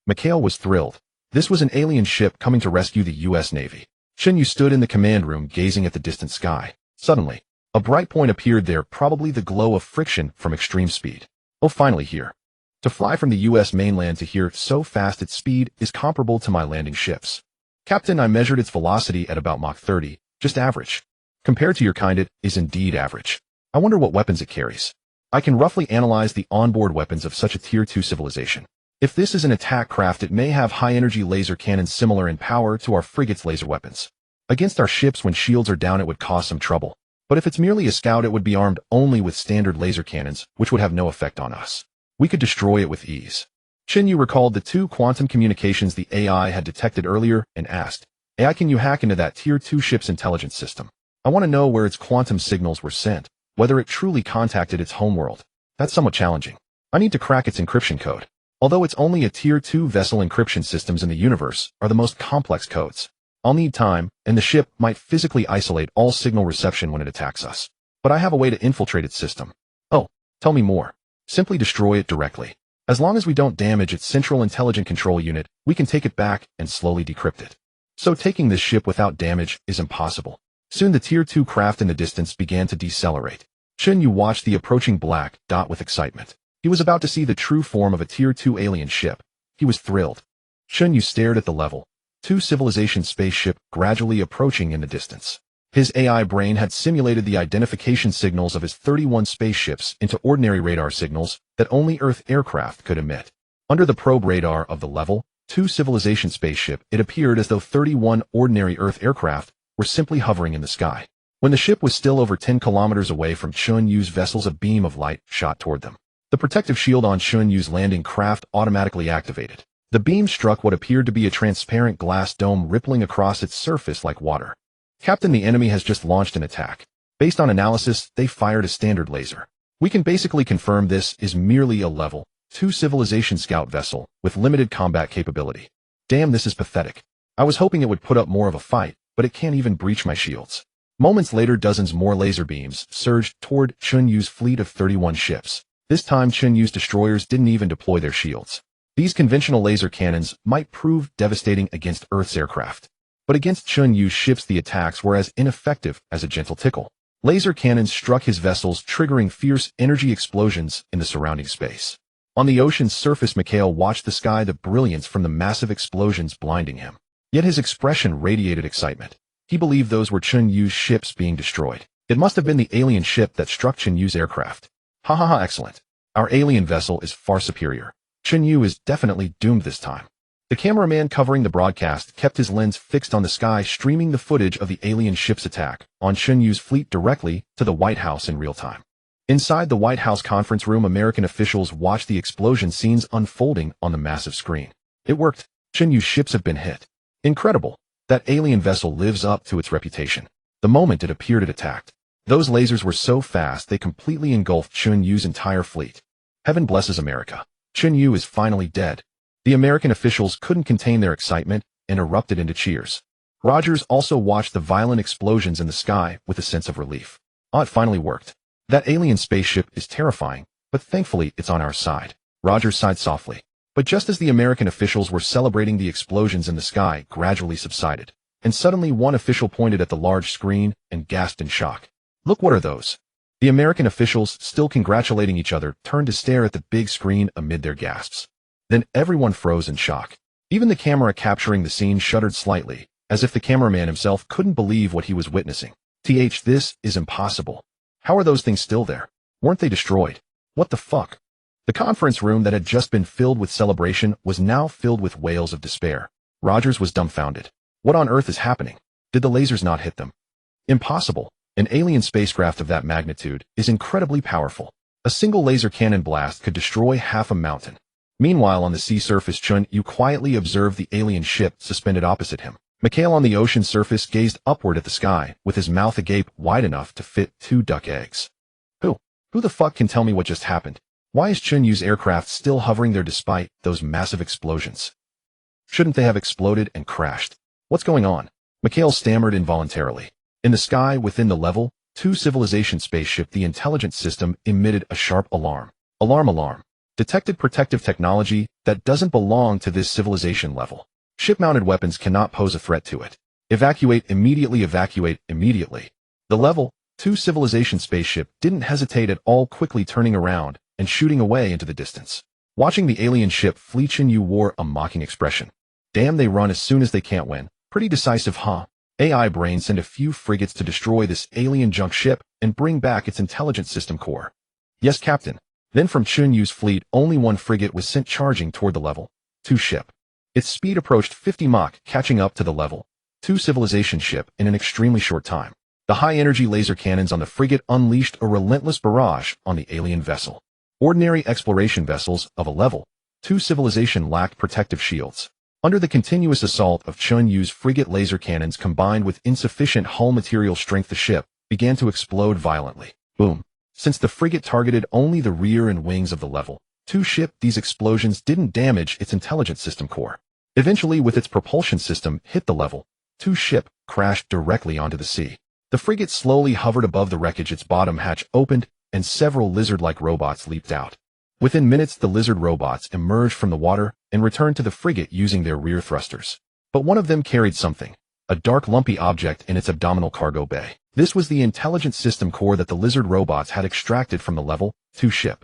[SPEAKER 1] Mikhail was thrilled. This was an alien ship coming to rescue the U.S. Navy. Chen Yu stood in the command room gazing at the distant sky. Suddenly, a bright point appeared there, probably the glow of friction from extreme speed. "Oh, finally here. To fly from the U.S. mainland to here so fast its speed is comparable to my landing ships." Captain, I measured its velocity at about Mach 30, just average. Compared to your kind, it is indeed average. I wonder what weapons it carries. I can roughly analyze the onboard weapons of such a Tier 2 civilization. If this is an attack craft, it may have high-energy laser cannons similar in power to our frigate's laser weapons. Against our ships when shields are down, it would cause some trouble. But if it's merely a scout, it would be armed only with standard laser cannons, which would have no effect on us. We could destroy it with ease. Chen Yu recalled the 2 quantum communications the AI had detected earlier and asked, AI, can you hack into that Tier 2 ship's intelligence system? I want to know where its quantum signals were sent, whether it truly contacted its homeworld. That's somewhat challenging. I need to crack its encryption code. Although it's only a Tier 2 vessel, encryption systems in the universe are the most complex codes. I'll need time, and the ship might physically isolate all signal reception when it attacks us. But I have a way to infiltrate its system. Oh, tell me more. Simply destroy it directly. As long as we don't damage its central intelligent control unit, we can take it back and slowly decrypt it. So taking this ship without damage is impossible. Soon the Tier 2 craft in the distance began to decelerate. Chen Yu watched the approaching black dot with excitement. He was about to see the true form of a Tier 2 alien ship. He was thrilled. Chen Yu stared at the level 2 civilization spaceship gradually approaching in the distance. His AI brain had simulated the identification signals of his 31 spaceships into ordinary radar signals that only Earth aircraft could emit. Under the probe radar of the level 2 civilization spaceship, it appeared as though 31 ordinary Earth aircraft were simply hovering in the sky. When the ship was still over 10 kilometers away from Chen Yu's vessels, a beam of light shot toward them. The protective shield on Chen Yu's landing craft automatically activated. The beam struck what appeared to be a transparent glass dome, rippling across its surface like water. Captain, the enemy has just launched an attack. Based on analysis, they fired a standard laser. We can basically confirm this is merely a level 2 civilization scout vessel with limited combat capability. Damn, this is pathetic. I was hoping it would put up more of a fight, but it can't even breach my shields. Moments later, dozens more laser beams surged toward Chen Yu's fleet of 31 ships. This time, Chen Yu's destroyers didn't even deploy their shields. These conventional laser cannons might prove devastating against Earth's aircraft. But against Chen Yu's ships, the attacks were as ineffective as a gentle tickle. Laser cannons struck his vessels, triggering fierce energy explosions in the surrounding space. On the ocean's surface, Mikhail watched the sky, the brilliance from the massive explosions blinding him. Yet his expression radiated excitement. He believed those were Chen Yu's ships being destroyed. It must have been the alien ship that struck Chen Yu's aircraft. Ha ha ha, excellent. Our alien vessel is far superior. Chen Yu is definitely doomed this time. The cameraman covering the broadcast kept his lens fixed on the sky, streaming the footage of the alien ship's attack on Chen Yu's fleet directly to the White House in real time. Inside the White House conference room, American officials watched the explosion scenes unfolding on the massive screen. It worked. Chen Yu's ships have been hit. Incredible. That alien vessel lives up to its reputation. The moment it appeared, it attacked. Those lasers were so fast they completely engulfed Chen Yu's entire fleet. Heaven blesses America. Chen Yu is finally dead. The American officials couldn't contain their excitement and erupted into cheers. Rogers also watched the violent explosions in the sky with a sense of relief. It finally worked. That alien spaceship is terrifying, but thankfully it's on our side. Rogers sighed softly. But just as the American officials were celebrating, the explosions in the sky gradually subsided, and suddenly one official pointed at the large screen and gasped in shock. Look, what are those? The American officials, still congratulating each other, turned to stare at the big screen amid their gasps. Then everyone froze in shock. Even the camera capturing the scene shuddered slightly, as if the cameraman himself couldn't believe what he was witnessing. This is impossible. How are those things still there? Weren't they destroyed? What the fuck? The conference room that had just been filled with celebration was now filled with wails of despair. Rogers was dumbfounded. What on earth is happening? Did the lasers not hit them? Impossible. An alien spacecraft of that magnitude is incredibly powerful. A single laser cannon blast could destroy half a mountain. Meanwhile, on the sea surface, Chen Yu quietly observed the alien ship suspended opposite him. Mikhail on the ocean surface gazed upward at the sky, with his mouth agape wide enough to fit 2 duck eggs. Who the fuck can tell me what just happened? Why is Chen Yu's aircraft still hovering there despite those massive explosions? Shouldn't they have exploded and crashed? What's going on? Mikhail stammered involuntarily. In the sky within the level 2 civilization spaceship, the intelligence system emitted a sharp alarm. Alarm. Detected protective technology that doesn't belong to this civilization level. Ship-mounted weapons cannot pose a threat to it. Evacuate immediately. The level 2 civilization spaceship didn't hesitate at all, quickly turning around and shooting away into the distance. Watching the alien ship flee, Chen Yu wore a mocking expression. Damn, they run as soon as they can't win. Pretty decisive, huh? AI brain send a few frigates to destroy this alien junk ship and bring back its intelligence system core. Yes, Captain. Then from Chen Yu's fleet, only one frigate was sent charging toward the level 2 ship. Its speed approached 50 Mach, catching up to the level 2 civilization ship in an extremely short time. The high-energy laser cannons on the frigate unleashed a relentless barrage on the alien vessel. Ordinary exploration vessels of a level 2 civilization lacked protective shields. Under the continuous assault of Chen Yu's frigate laser cannons combined with insufficient hull material strength, the ship began to explode violently. Boom. Since the frigate targeted only the rear and wings of the level 2 ship, these explosions didn't damage its intelligence system core. Eventually, with its propulsion system hit the level 2 ship, crashed directly onto the sea. The frigate slowly hovered above the wreckage, its bottom hatch opened, and several lizard-like robots leaped out. Within minutes, the lizard robots emerged from the water and returned to the frigate using their rear thrusters. But one of them carried something, a dark lumpy object in its abdominal cargo bay. This was the intelligence system core that the lizard robots had extracted from the level 2 ship.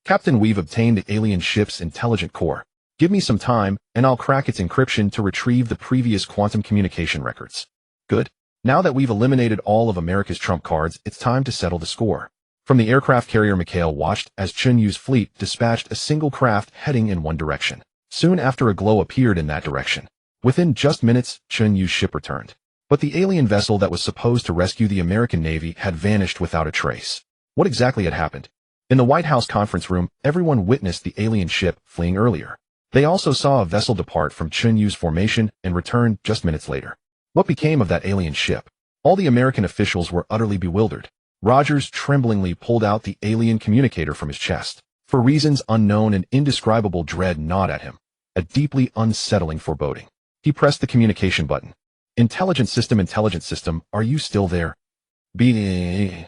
[SPEAKER 1] Captain, we've obtained the alien ship's intelligent core. Give me some time, and I'll crack its encryption to retrieve the previous quantum communication records. Good. Now that we've eliminated all of America's trump cards, it's time to settle the score. From the aircraft carrier, Mikhail watched as Chen Yu's fleet dispatched a single craft heading in one direction. Soon after, a glow appeared in that direction. Within just minutes, Chen Yu's ship returned. But the alien vessel that was supposed to rescue the American Navy had vanished without a trace. What exactly had happened? In the White House conference room, everyone witnessed the alien ship fleeing earlier. They also saw a vessel depart from Chen Yu's formation and return just minutes later. What became of that alien ship? All the American officials were utterly bewildered. Rogers tremblingly pulled out the alien communicator from his chest. For reasons unknown, an indescribable dread gnawed at him, a deeply unsettling foreboding. He pressed the communication button. Intelligence system, are you still there? The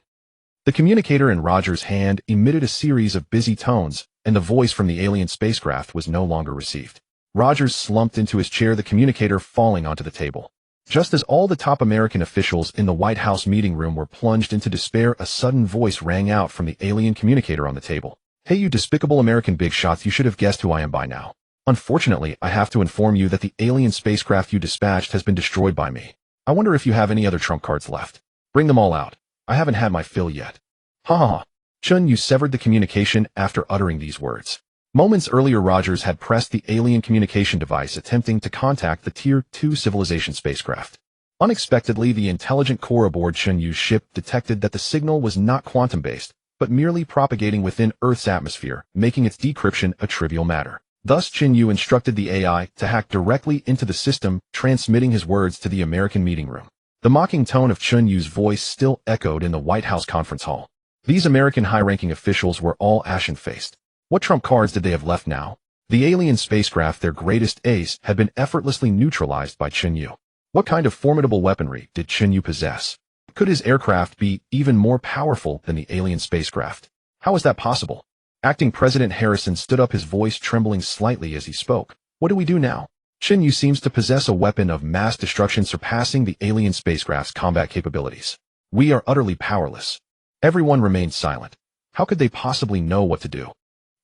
[SPEAKER 1] communicator in Rogers' hand emitted a series of busy tones, and the voice from the alien spacecraft was no longer received. Rogers slumped into his chair, the communicator falling onto the table. Just as all the top American officials in the White House meeting room were plunged into despair, a sudden voice rang out from the alien communicator on the table. Hey, you despicable American big shots, you should have guessed who I am by now. Unfortunately, I have to inform you that the alien spacecraft you dispatched has been destroyed by me. I wonder if you have any other trump cards left. Bring them all out. I haven't had my fill yet. Ha ha ha. Chen Yu severed the communication after uttering these words. Moments earlier, Rogers had pressed the alien communication device, attempting to contact the Tier 2 civilization spacecraft. Unexpectedly, the intelligent core aboard Chen Yu's ship detected that the signal was not quantum-based, but merely propagating within Earth's atmosphere, making its decryption a trivial matter. Thus, Chen Yu instructed the AI to hack directly into the system, transmitting his words to the American meeting room. The mocking tone of Chen Yu's voice still echoed in the White House conference hall. These American high-ranking officials were all ashen-faced. What trump cards did they have left now? The alien spacecraft, their greatest ace, had been effortlessly neutralized by Chen Yu. What kind of formidable weaponry did Chen Yu possess? Could his aircraft be even more powerful than the alien spacecraft? How is that possible? Acting President Harrison stood up, his voice trembling slightly as he spoke. What do we do now? Chen Yu seems to possess a weapon of mass destruction surpassing the alien spacecraft's combat capabilities. We are utterly powerless. Everyone remained silent. How could they possibly know what to do?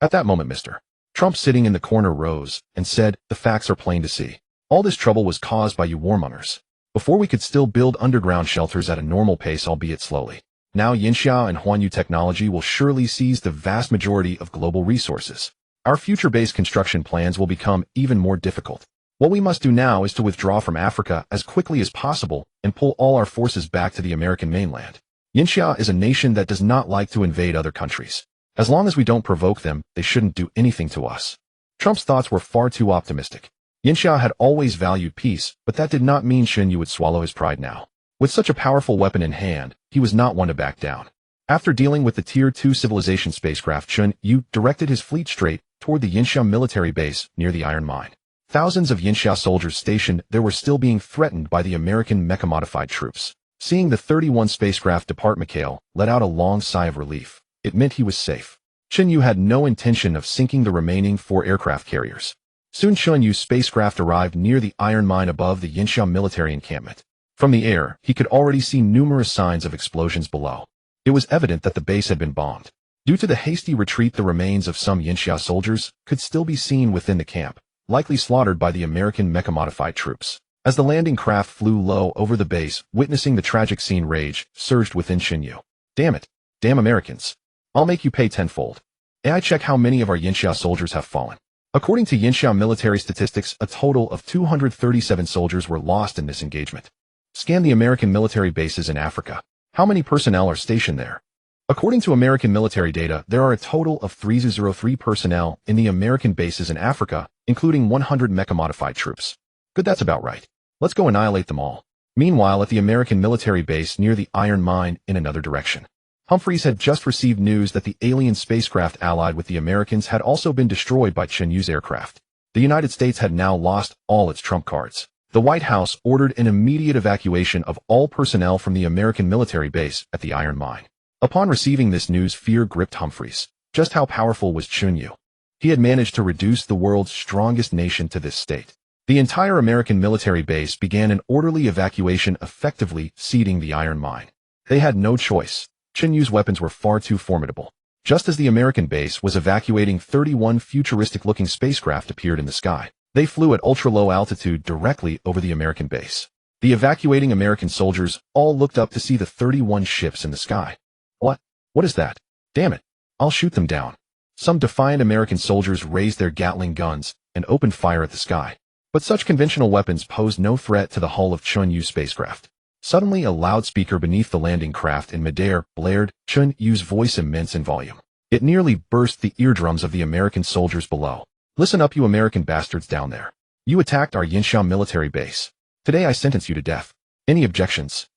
[SPEAKER 1] At that moment, Mr. Trump, sitting in the corner, rose and said, "The facts are plain to see. All this trouble was caused by you warmongers. Before, we could still build underground shelters at a normal pace, albeit slowly. Now Yinxia and Huanyu technology will surely seize the vast majority of global resources. Our future-based construction plans will become even more difficult. What we must do now is to withdraw from Africa as quickly as possible and pull all our forces back to the American mainland. Yinxia is a nation that does not like to invade other countries. As long as we don't provoke them, they shouldn't do anything to us." Trump's thoughts were far too optimistic. Yinxia had always valued peace, but that did not mean Chen Yu would swallow his pride now. With such a powerful weapon in hand, he was not one to back down. After dealing with the Tier 2 civilization spacecraft, Chen Yu directed his fleet straight toward the Yinxia military base near the iron mine. Thousands of Yinxia soldiers stationed there were still being threatened by the American mecha-modified troops. Seeing the 31 spacecraft depart, Mikhail let out a long sigh of relief. It meant he was safe. Chen Yu had no intention of sinking the remaining 4 aircraft carriers. Soon Chen Yu's spacecraft arrived near the iron mine above the Yinxia military encampment. From the air, he could already see numerous signs of explosions below. It was evident that the base had been bombed. Due to the hasty retreat, the remains of some Yinxia soldiers could still be seen within the camp, likely slaughtered by the American mecha-modified troops. As the landing craft flew low over the base, witnessing the tragic scene, rage surged within Chen Yu. Damn it. Damn Americans. I'll make you pay tenfold. AI check how many of our Yinxia soldiers have fallen. According to Yinxia military statistics, a total of 237 soldiers were lost in this engagement. Scan the American military bases in Africa. How many personnel are stationed there? According to American military data, there are a total of 303 personnel in the American bases in Africa, including 100 mecha-modified troops. Good, that's about right. Let's go annihilate them all. Meanwhile, at the American military base near the Iron Mine in another direction, Humphreys had just received news that the alien spacecraft allied with the Americans had also been destroyed by Chen Yu's aircraft. The United States had now lost all its trump cards. The White House ordered an immediate evacuation of all personnel from the American military base at the Iron Mine. Upon receiving this news, fear gripped Humphreys. Just how powerful was Chen Yu? He had managed to reduce the world's strongest nation to this state. The entire American military base began an orderly evacuation, effectively ceding the Iron Mine. They had no choice. Chen Yu's weapons were far too formidable. Just as the American base was evacuating, 31 futuristic-looking spacecraft appeared in the sky. They flew at ultra-low altitude directly over the American base. The evacuating American soldiers all looked up to see the 31 ships in the sky. What? What is that? Damn it. I'll shoot them down. Some defiant American soldiers raised their Gatling guns and opened fire at the sky. But such conventional weapons posed no threat to the hull of Chen Yu's spacecraft. Suddenly, a loudspeaker beneath the landing craft in midair blared Chen Yu's voice, immense in volume. It nearly burst the eardrums of the American soldiers below. Listen up, you American bastards down there. You attacked our Yinxia military base. Today I sentence you to death. Any objections?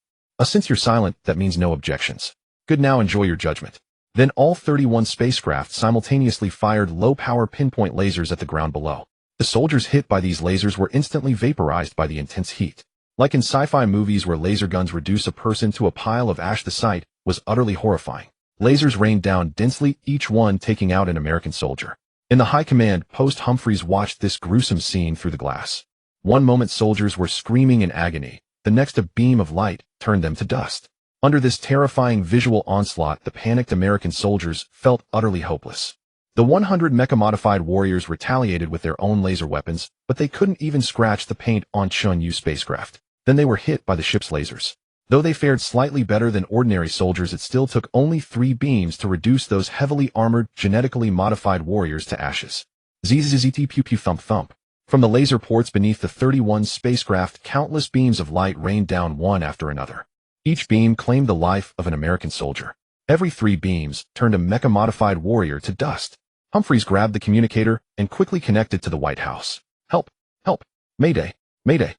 [SPEAKER 1] Since you're silent, that means no objections. Good, now enjoy your judgment. Then all 31 spacecraft simultaneously fired low-power pinpoint lasers at the ground below. The soldiers hit by these lasers were instantly vaporized by the intense heat. Like in sci-fi movies where laser guns reduce a person to a pile of ash, the sight was utterly horrifying. Lasers rained down densely, each one taking out an American soldier. In the high command post, Humphreys watched this gruesome scene through the glass. One moment soldiers were screaming in agony, the next a beam of light turned them to dust. Under this terrifying visual onslaught, the panicked American soldiers felt utterly hopeless. The 100 mecha-modified warriors retaliated with their own laser weapons, but they couldn't even scratch the paint on Chen Yu's spacecraft. Then they were hit by the ship's lasers. Though they fared slightly better than ordinary soldiers, it still took only 3 beams to reduce those heavily armored, genetically modified warriors to ashes. Zzzt pew pew thump thump. From the laser ports beneath the 31 spacecraft, countless beams of light rained down one after another. Each beam claimed the life of an American soldier. Every 3 beams turned a mecha-modified warrior to dust. Humphreys grabbed the communicator and quickly connected to the White House. Help! Help! Mayday! Mayday!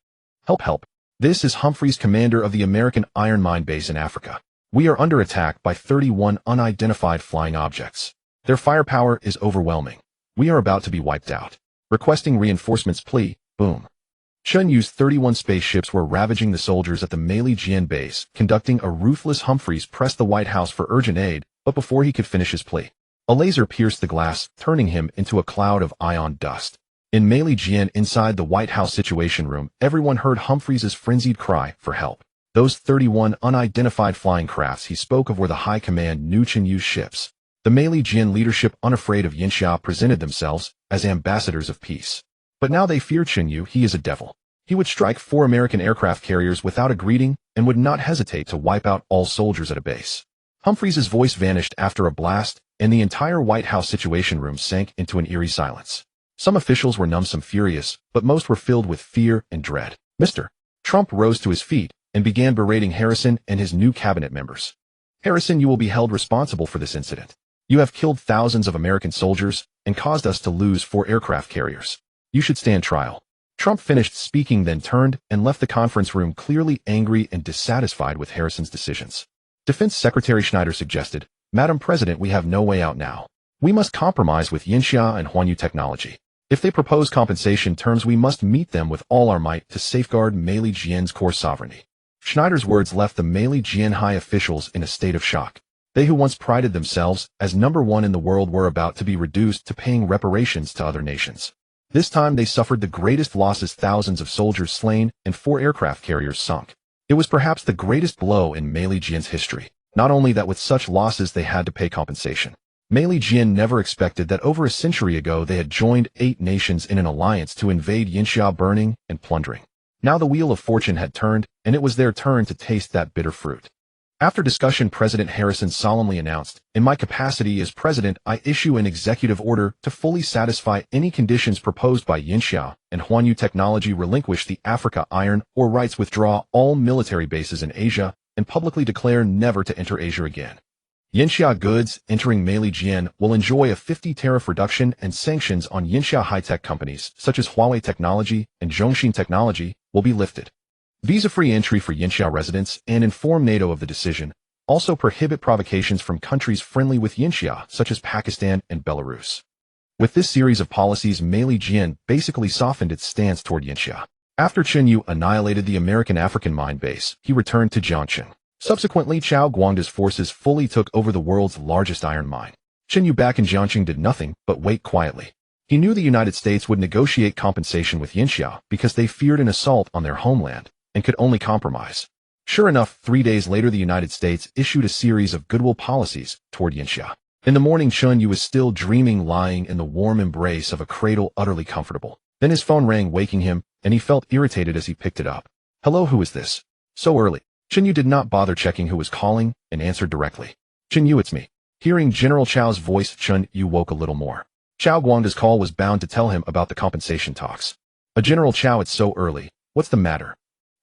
[SPEAKER 1] Help! Help! This is Humphreys, commander of the American Iron Mine base in Africa. We are under attack by 31 unidentified flying objects. Their firepower is overwhelming. We are about to be wiped out. Requesting reinforcements, plea. Boom. Chen Yu's 31 spaceships were ravaging the soldiers at the Manhwaedit base, conducting a ruthless. Humphreys pressed the White House for urgent aid, but before he could finish his plea, a laser pierced the glass, turning him into a cloud of ion dust. In Manhwaedit, inside the White House Situation Room, everyone heard Humphreys' frenzied cry for help. Those 31 unidentified flying crafts he spoke of were the High Command knew Chen Yu's ships. The Manhwaedit leadership, unafraid of Yinxia, presented themselves as ambassadors of peace. But now they fear Chen Yu. He is a devil. He would strike 4 American aircraft carriers without a greeting and would not hesitate to wipe out all soldiers at a base. Humphreys' voice vanished after a blast, and the entire White House Situation Room sank into an eerie silence. Some officials were numb, some furious, but most were filled with fear and dread. Mr. Trump rose to his feet and began berating Harrison and his new cabinet members. Harrison, you will be held responsible for this incident. You have killed thousands of American soldiers and caused us to lose 4 aircraft carriers. You should stand trial. Trump finished speaking, then turned and left the conference room, clearly angry and dissatisfied with Harrison's decisions. Defense Secretary Schneider suggested, Madam President, we have no way out now. We must compromise with Yinxia and Huanyu Technology. If they propose compensation terms, we must meet them with all our might to safeguard Manhwaedit's core sovereignty. Schneider's words left the Manhwaedit high officials in a state of shock. They who once prided themselves as #1 in the world were about to be reduced to paying reparations to other nations. This time they suffered the greatest losses, thousands of soldiers slain and 4 aircraft carriers sunk. It was perhaps the greatest blow in Manhwaedit's history. Not only that, with such losses they had to pay compensation. Manhwaedit never expected that over a century ago they had joined 8 nations in an alliance to invade Yinxia, burning and plundering. Now the wheel of fortune had turned, and it was their turn to taste that bitter fruit. After discussion, President Harrison solemnly announced, "In my capacity as president, I issue an executive order to fully satisfy any conditions proposed by Yinxia and Huanyu Technology, relinquish the Africa Iron Ore rights, withdraw all military bases in Asia, and publicly declare never to enter Asia again. Yinxia goods entering Meili-Jian will enjoy a 50 tariff reduction, and sanctions on Yinxia high-tech companies such as Huawei Technology and Zhongxin Technology will be lifted. Visa-free entry for Yinxia residents, and inform NATO of the decision. Also prohibit provocations from countries friendly with Yinxia, such as Pakistan and Belarus." With this series of policies, Meili-Jian basically softened its stance toward Yinxia. After Chen Yu annihilated the American African mine base, he returned to Jiangxing. Subsequently, Chao Guangda's forces fully took over the world's largest iron mine. Chen Yu back in Jiangxing did nothing but wait quietly. He knew the United States would negotiate compensation with Yinxia because they feared an assault on their homeland and could only compromise. Sure enough, 3 days later the United States issued a series of goodwill policies toward Yinxia. In the morning, Chen Yu was still dreaming, lying in the warm embrace of a cradle, utterly comfortable. Then his phone rang, waking him, and he felt irritated as he picked it up. "Hello, who is this? So early?" Chen Yu did not bother checking who was calling and answered directly. "Chen Yu, it's me." Hearing General Chao's voice, Chen Yu woke a little more. Chao Guangda's call was bound to tell him about the compensation talks. "General Chao, it's so early. What's the matter?"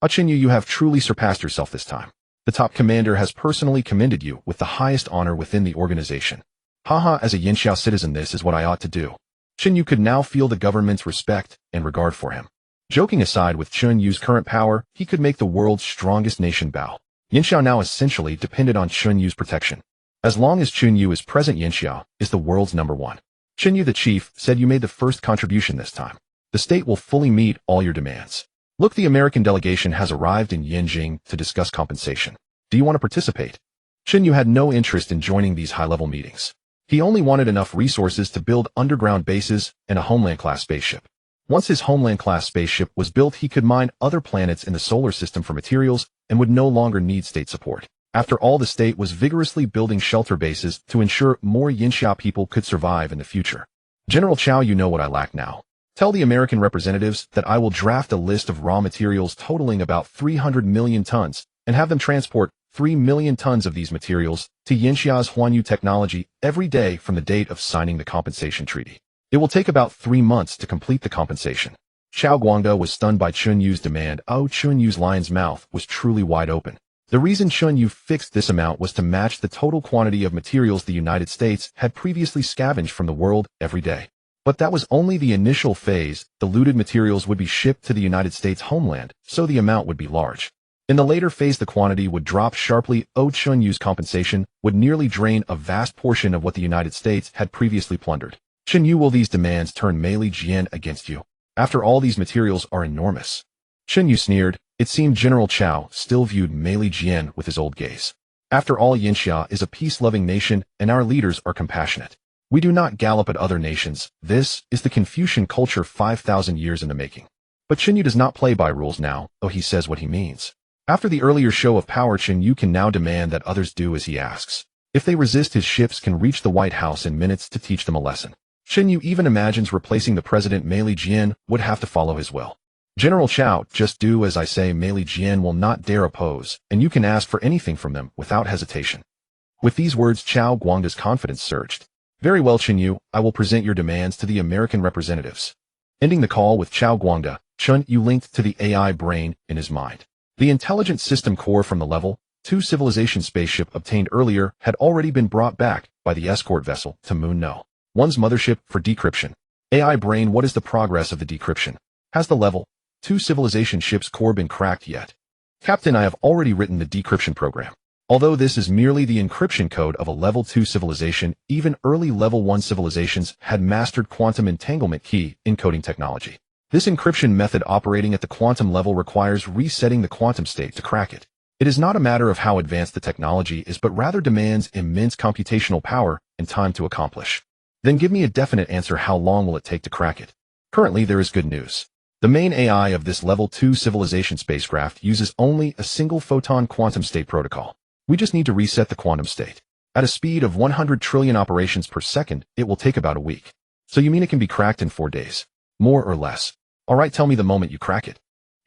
[SPEAKER 1] "Chen Yu, you have truly surpassed yourself this time. The top commander has personally commended you with the highest honor within the organization." "Haha, as a Yinxia citizen, this is what I ought to do." Chen Yu could now feel the government's respect and regard for him. Joking aside, with Chen Yu's current power, he could make the world's strongest nation bow. Yinxia now essentially depended on Chen Yu's protection. As long as Chen Yu is present, Yinxia is the world's #1. Chen Yu, the chief, said, "You made the first contribution this time. The state will fully meet all your demands. Look, the American delegation has arrived in Yanjing to discuss compensation. Do you want to participate?" Chen Yu had no interest in joining these high-level meetings. He only wanted enough resources to build underground bases and a Homeland-class spaceship. Once his Homeland-class spaceship was built, he could mine other planets in the solar system for materials and would no longer need state support. After all, the state was vigorously building shelter bases to ensure more Yinxia people could survive in the future. "General Chao, you know what I lack now. Tell the American representatives that I will draft a list of raw materials totaling about 300 million tons and have them transport 3 million tons of these materials to Yinxia's Huanyu Technology every day from the date of signing the compensation treaty. It will take about 3 months to complete the compensation." Chao Guangda was stunned by Chen Yu's demand. Chen Yu's lion's mouth was truly wide open. The reason Chen Yu fixed this amount was to match the total quantity of materials the United States had previously scavenged from the world every day. But that was only the initial phase. The looted materials would be shipped to the United States homeland, so the amount would be large. In the later phase, the quantity would drop sharply. Chen Yu's compensation would nearly drain a vast portion of what the United States had previously plundered. "Chen Yu, will these demands turn Meili-Jian against you? After all, these materials are enormous." Chen Yu sneered. It seemed General Chao still viewed Meili-Jian with his old gaze. "After all, Yinxia is a peace-loving nation, and our leaders are compassionate. We do not gallop at other nations. This is the Confucian culture, 5,000 years in the making." But Chen Yu does not play by rules now, he says what he means. After the earlier show of power, Chen Yu can now demand that others do as he asks. If they resist, his ships can reach the White House in minutes to teach them a lesson. Chen Yu even imagines replacing the president. Meili-Jian would have to follow his will. "General Chao, just do as I say. Meili-Jian will not dare oppose, and you can ask for anything from them without hesitation." With these words, Chao Guangda's confidence surged. "Very well, Chen Yu, I will present your demands to the American representatives." Ending the call with Chao Guangda, Chen Yu linked to the AI brain in his mind. The intelligent system core from the Level 2 civilization spaceship obtained earlier had already been brought back by the escort vessel to Moon No. 1's mothership for decryption. AI brain, what is the progress of the decryption? Has the Level 2 civilization ship's core been cracked yet? Captain, I have already written the decryption program. Although this is merely the encryption code of a Level 2 civilization, even early Level 1 civilizations had mastered quantum entanglement key encoding technology. This encryption method operating at the quantum level requires resetting the quantum state to crack it. It is not a matter of how advanced the technology is, but rather demands immense computational power and time to accomplish. Then give me a definite answer. How long will it take to crack it? Currently, there is good news. The main AI of this Level 2 civilization spacecraft uses only a single photon quantum state protocol. We just need to reset the quantum state. At a speed of 100 trillion operations per second, it will take about a week. So you mean it can be cracked in 4 days? More or less. All right, tell me the moment you crack it.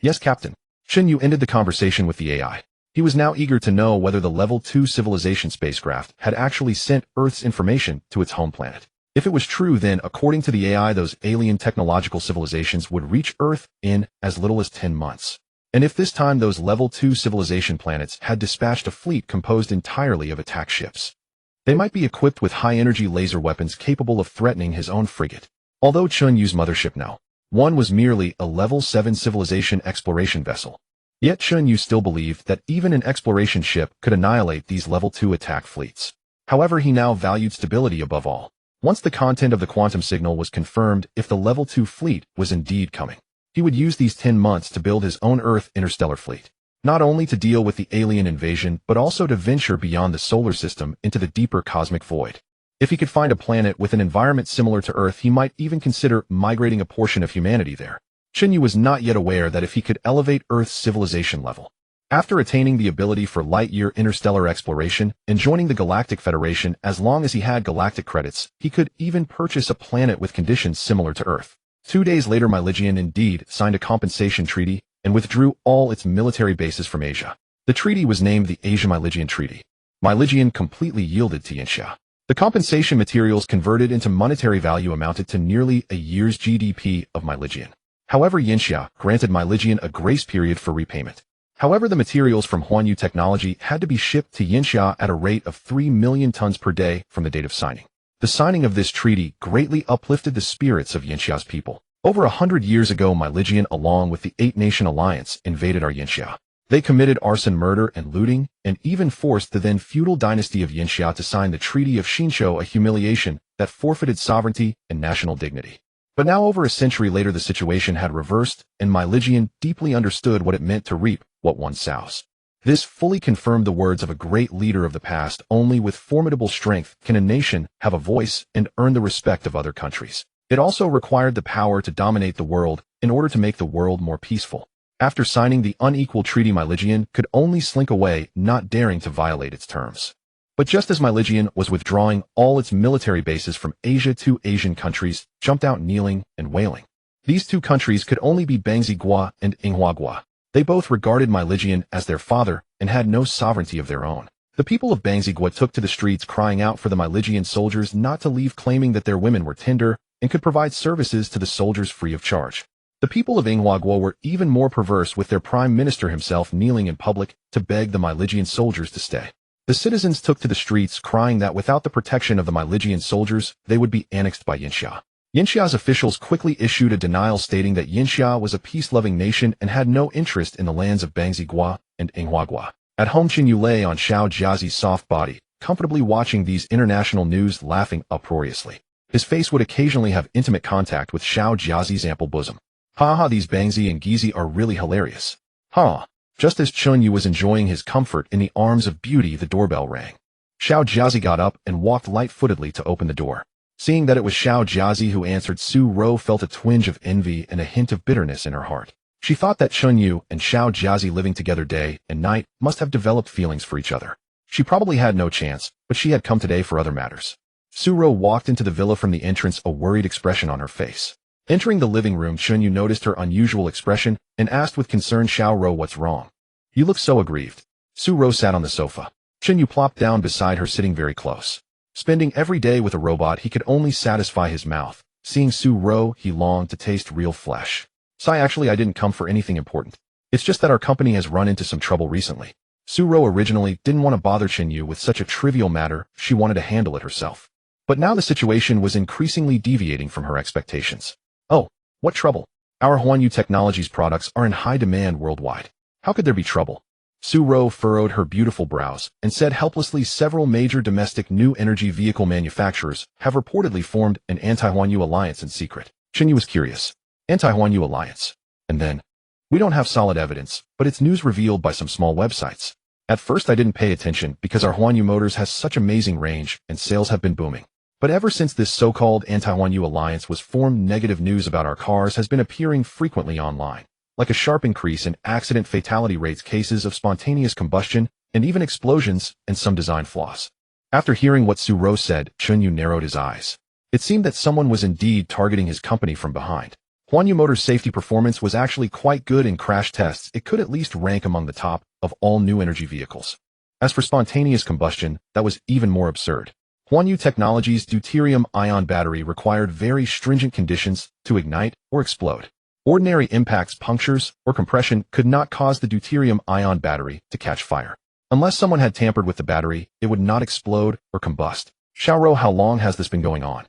[SPEAKER 1] Yes, Captain. Chen Yu ended the conversation with the AI. He was now eager to know whether the Level 2 civilization spacecraft had actually sent Earth's information to its home planet. If it was true, then, according to the AI, those alien technological civilizations would reach Earth in as little as 10 months. And if this time those Level 2 civilization planets had dispatched a fleet composed entirely of attack ships, they might be equipped with high-energy laser weapons capable of threatening his own frigate. Although Chen Yu's mothership now, one was merely a Level 7 civilization exploration vessel. Yet Chen Yu still believed that even an exploration ship could annihilate these Level 2 attack fleets. However, he now valued stability above all. Once the content of the quantum signal was confirmed, if the Level 2 fleet was indeed coming, he would use these 10 months to build his own Earth interstellar fleet, not only to deal with the alien invasion but also to venture beyond the solar system into the deeper cosmic void. If he could find a planet with an environment similar to Earth, he might even consider migrating a portion of humanity there. Chen Yu was not yet aware that if he could elevate Earth's civilization level, after attaining the ability for light-year interstellar exploration and joining the Galactic Federation, as long as he had galactic credits, he could even purchase a planet with conditions similar to Earth. 2 days later, Myligian indeed signed a compensation treaty and withdrew all its military bases from Asia. The treaty was named the Asia-Myligian Treaty. Myligian completely yielded to Yinxia. The compensation materials converted into monetary value amounted to nearly a year's GDP of Myligian. However, Yinxia granted Myligian a grace period for repayment. However, the materials from Huanyu Technology had to be shipped to Yinxia at a rate of 3 million tons per day from the date of signing. The signing of this treaty greatly uplifted the spirits of Yinxia's people. Over 100 years ago, Myligian, along with the 8-Nation Alliance, invaded our Yinxia. They committed arson, murder, and looting, and even forced the then feudal dynasty of Yinxia to sign the Treaty of Xinqiu, a humiliation that forfeited sovereignty and national dignity. But now, over a century later, the situation had reversed, and Myligian deeply understood what it meant to reap what one sows. This fully confirmed the words of a great leader of the past: only with formidable strength can a nation have a voice and earn the respect of other countries. It also required the power to dominate the world in order to make the world more peaceful. After signing the unequal treaty, Myligian could only slink away, not daring to violate its terms. But just as Myligian was withdrawing all its military bases from Asia, 2 Asian countries jumped out kneeling and wailing. These 2 countries could only be Bangzigua and Inghuagua. They both regarded Myligian as their father and had no sovereignty of their own. The people of Bangzigua took to the streets crying out for the Myligian soldiers not to leave, claiming that their women were tender and could provide services to the soldiers free of charge. The people of Inghuagua were even more perverse, with their prime minister himself kneeling in public to beg the Myligian soldiers to stay. The citizens took to the streets crying that without the protection of the Myligian soldiers, they would be annexed by Yinxia. Yinxia's officials quickly issued a denial stating that Yinxia was a peace-loving nation and had no interest in the lands of Bangzigua and Inghuagua. At home, Chen Yu lay on Xiao Jiazi's soft body, comfortably watching these international news, laughing uproariously. His face would occasionally have intimate contact with Xiao Jiazi's ample bosom. Ha, these Bangzi and Gizi are really hilarious. Ha. Just as Chen Yu was enjoying his comfort in the arms of beauty, the doorbell rang. Xiao Jiazi got up and walked light-footedly to open the door. Seeing that it was Xiao Jiazi who answered, Su Ro felt a twinge of envy and a hint of bitterness in her heart. She thought that Chen Yu and Xiao Jiazi, living together day and night, must have developed feelings for each other. She probably had no chance, but she had come today for other matters. Su Ro walked into the villa from the entrance, a worried expression on her face. Entering the living room, Chen Yu noticed her unusual expression and asked with concern, Xiao Ro, what's wrong? You look so aggrieved. Su Ro sat on the sofa. Chen Yu plopped down beside her, sitting very close. Spending every day with a robot, he could only satisfy his mouth. Seeing Su Ro, he longed to taste real flesh. Actually, I didn't come for anything important. It's just that our company has run into some trouble recently. Su Ro originally didn't want to bother Chen Yu with such a trivial matter. She wanted to handle it herself. But now the situation was increasingly deviating from her expectations. Oh, what trouble? Our Huanyu Technologies products are in high demand worldwide. How could there be trouble? Su Ro furrowed her beautiful brows and said helplessly, several major domestic new energy vehicle manufacturers have reportedly formed an anti-Huanyu alliance in secret. Chen Yu was curious. Anti-Huanyu alliance. And then, we don't have solid evidence, but it's news revealed by some small websites. At first I didn't pay attention because our Huanyu motors has such amazing range and sales have been booming. But ever since this so-called anti-Huanyu alliance was formed, negative news about our cars has been appearing frequently online, like a sharp increase in accident fatality rates, cases of spontaneous combustion, and even explosions, and some design flaws. After hearing what Su Ro said, Chen Yu narrowed his eyes. It seemed that someone was indeed targeting his company from behind, Huan Yu Motor's safety performance was actually quite good in crash tests. It could at least rank among the top of all new energy vehicles. As for spontaneous combustion, that was even more absurd. Huan Yu Technologies' deuterium-ion battery required very stringent conditions to ignite or explode. Ordinary impacts, punctures, or compression could not cause the deuterium-ion battery to catch fire. Unless someone had tampered with the battery, it would not explode or combust. Xiaoro, how long has this been going on?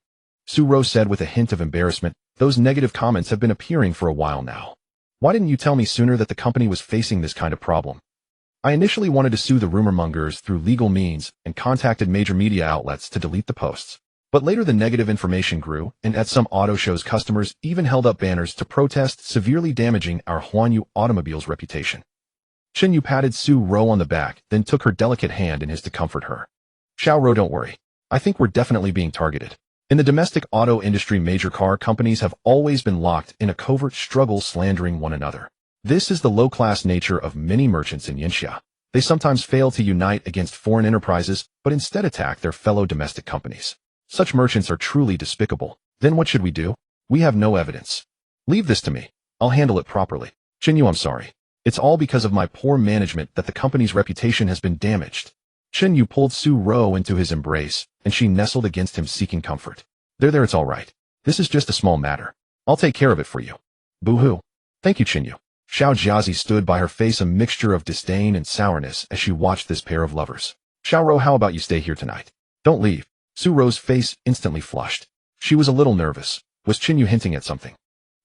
[SPEAKER 1] Su Ro said with a hint of embarrassment. Those negative comments have been appearing for a while now. Why didn't you tell me sooner that the company was facing this kind of problem? I initially wanted to sue the rumor mongers through legal means and contacted major media outlets to delete the posts. But later the negative information grew, and at some auto shows customers even held up banners to protest, severely damaging our Huan Yu automobile's reputation. Chen Yu patted Su Ro on the back, then took her delicate hand in his to comfort her. Xiaoro, don't worry. I think we're definitely being targeted. In the domestic auto industry, major car companies have always been locked in a covert struggle slandering one another. This is the low-class nature of many merchants in Yinxia. They sometimes fail to unite against foreign enterprises, but instead attack their fellow domestic companies. Such merchants are truly despicable. Then what should we do? We have no evidence. Leave this to me. I'll handle it properly. Chen Yu, I'm sorry. It's all because of my poor management that the company's reputation has been damaged. Chen Yu pulled Su Ro into his embrace, and she nestled against him seeking comfort. There, it's all right. This is just a small matter. I'll take care of it for you. Boo-hoo. Thank you, Chen Yu. Xiao Jiazi stood by, her face a mixture of disdain and sourness as she watched this pair of lovers. Xiaoro, how about you stay here tonight? Don't leave. Su Ro's face instantly flushed. She was a little nervous. Was Chen Yu hinting at something?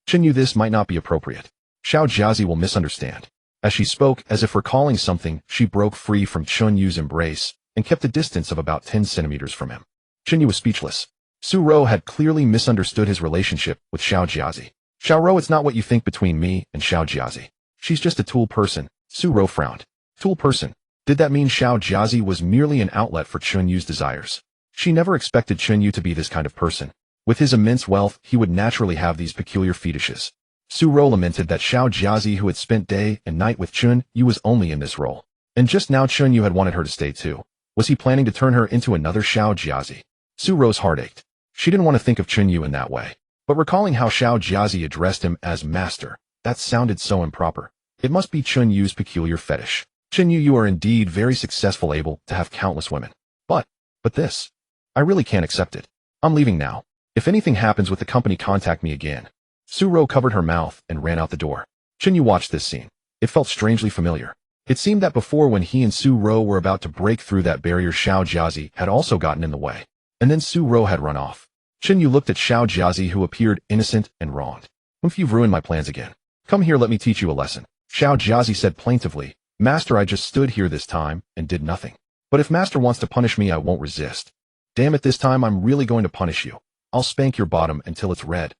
[SPEAKER 1] Chen Yu, this might not be appropriate. Xiao Jiazi will misunderstand. As she spoke, as if recalling something, she broke free from Chen Yu's embrace and kept a distance of about 10 centimeters from him. Chen Yu was speechless. Su Ro had clearly misunderstood his relationship with Xiao Jiazi. Xiaoro, it's not what you think between me and Xiao Jiazi. She's just a tool person. Su Ro frowned. Tool person? Did that mean Xiao Jiazi was merely an outlet for Chen Yu's desires? She never expected Chen Yu to be this kind of person. With his immense wealth, he would naturally have these peculiar fetishes. Su Ro lamented that Xiao Jiazi, who had spent day and night with Chen Yu, was only in this role. And just now Chen Yu had wanted her to stay too. Was he planning to turn her into another Xiao Jiazi? Su Ro's heart ached. She didn't want to think of Chen Yu in that way. But recalling how Xiao Jiazi addressed him as master, that sounded so improper. It must be Chen Yu's peculiar fetish. Chen Yu, you are indeed very successful, able to have countless women. But this. I really can't accept it. I'm leaving now. If anything happens with the company, contact me again. Su Ro covered her mouth and ran out the door. Chen Yu watched this scene. It felt strangely familiar. It seemed that before, when he and Su Ro were about to break through that barrier, Xiao Jiazi had also gotten in the way. And then Su Ro had run off. Chen Yu looked at Xiao Jiazi, who appeared innocent and wronged. If you've ruined my plans again, come here, let me teach you a lesson. Xiao Jiazi said plaintively. Master, I just stood here this time and did nothing. But if Master wants to punish me, I won't resist. Damn it, this time I'm really going to punish you. I'll spank your bottom until it's red.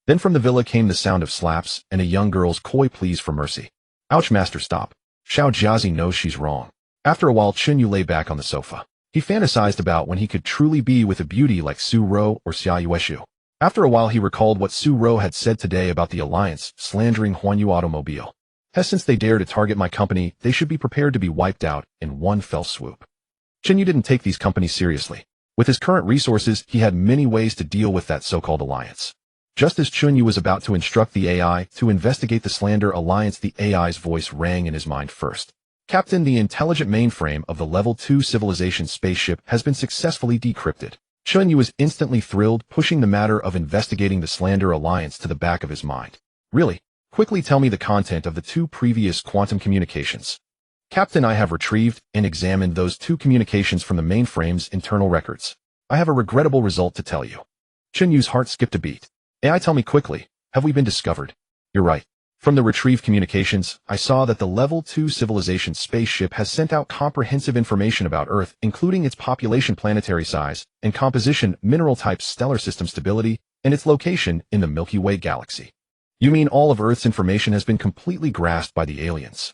[SPEAKER 1] Then from the villa came the sound of slaps and a young girl's coy pleas for mercy. Ouch, Master, stop. Xiao Jiazi knows she's wrong. After a while, Chen Yu lay back on the sofa. He fantasized about when he could truly be with a beauty like Su Ro or Xia Yueshu. After a while, he recalled what Su Ro had said today about the alliance slandering Huan Yu Automobile. Since they dare to target my company, they should be prepared to be wiped out in one fell swoop. Chen Yu didn't take these companies seriously. With his current resources, he had many ways to deal with that so-called alliance. Just as Chen Yu was about to instruct the AI to investigate the slander alliance, the AI's voice rang in his mind first. Captain, the intelligent mainframe of the Level 2 civilization Spaceship has been successfully decrypted. Chen Yu was instantly thrilled, pushing the matter of investigating the slander alliance to the back of his mind. Really? Quickly tell me the content of the 2 previous quantum communications. Captain, I have retrieved and examined those 2 communications from the mainframe's internal records. I have a regrettable result to tell you. Chen Yu's heart skipped a beat. AI, tell me quickly, have we been discovered? You're right. From the retrieved communications, I saw that the Level 2 civilization Spaceship has sent out comprehensive information about Earth, including its population, planetary size and composition, mineral types, stellar system stability, and its location in the Milky Way galaxy. You mean all of Earth's information has been completely grasped by the aliens?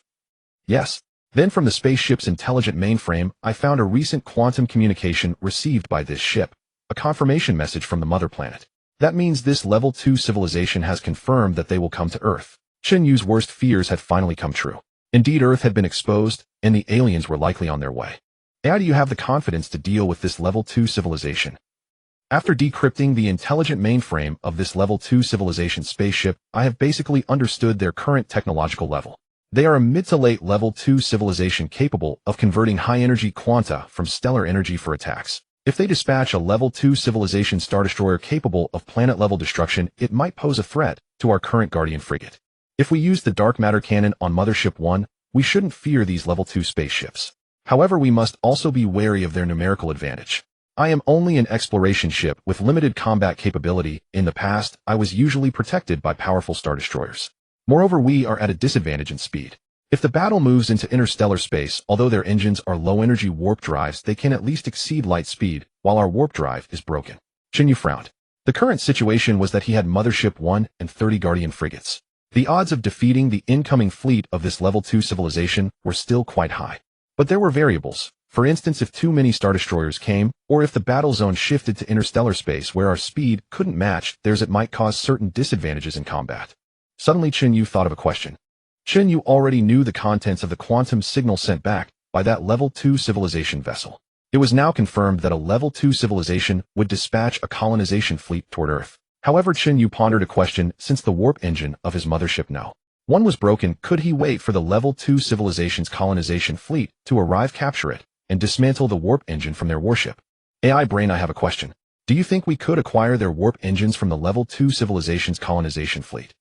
[SPEAKER 1] Yes. Then from the spaceship's intelligent mainframe, I found a recent quantum communication received by this ship, a confirmation message from the mother planet. That means this Level 2 civilization has confirmed that they will come to Earth. Chen Yu's worst fears had finally come true. Indeed, Earth had been exposed, and the aliens were likely on their way. How do you have the confidence to deal with this Level 2 civilization? After decrypting the intelligent mainframe of this Level 2 civilization spaceship, I have basically understood their current technological level. They are a mid to late Level 2 civilization capable of converting high-energy quanta from stellar energy for attacks. If they dispatch a Level 2 civilization Star Destroyer capable of planet-level destruction, it might pose a threat to our current Guardian frigate. If we use the dark matter cannon on Mothership 1, we shouldn't fear these Level 2 spaceships. However, we must also be wary of their numerical advantage. I am only an exploration ship with limited combat capability. In the past, I was usually protected by powerful Star Destroyers. Moreover, we are at a disadvantage in speed. If the battle moves into interstellar space, although their engines are low-energy warp drives, they can at least exceed light speed, while our warp drive is broken. Chen Yu frowned. The current situation was that he had Mothership 1 and 30 Guardian frigates. The odds of defeating the incoming fleet of this Level 2 civilization were still quite high. But there were variables. For instance, if too many Star Destroyers came, or if the battle zone shifted to interstellar space where our speed couldn't match theirs, it might cause certain disadvantages in combat. Suddenly Chen Yu thought of a question. Chen Yu already knew the contents of the quantum signal sent back by that Level 2 civilization vessel. It was now confirmed that a Level 2 civilization would dispatch a colonization fleet toward Earth. However, Chen Yu pondered a question. Since the warp engine of his Mothership No. 1 was broken, could he wait for the Level 2 civilization's colonization fleet to arrive, capture it, and dismantle the warp engine from their warship? AI Brain, I have a question. Do you think we could acquire their warp engines from the Level 2 civilization's colonization fleet?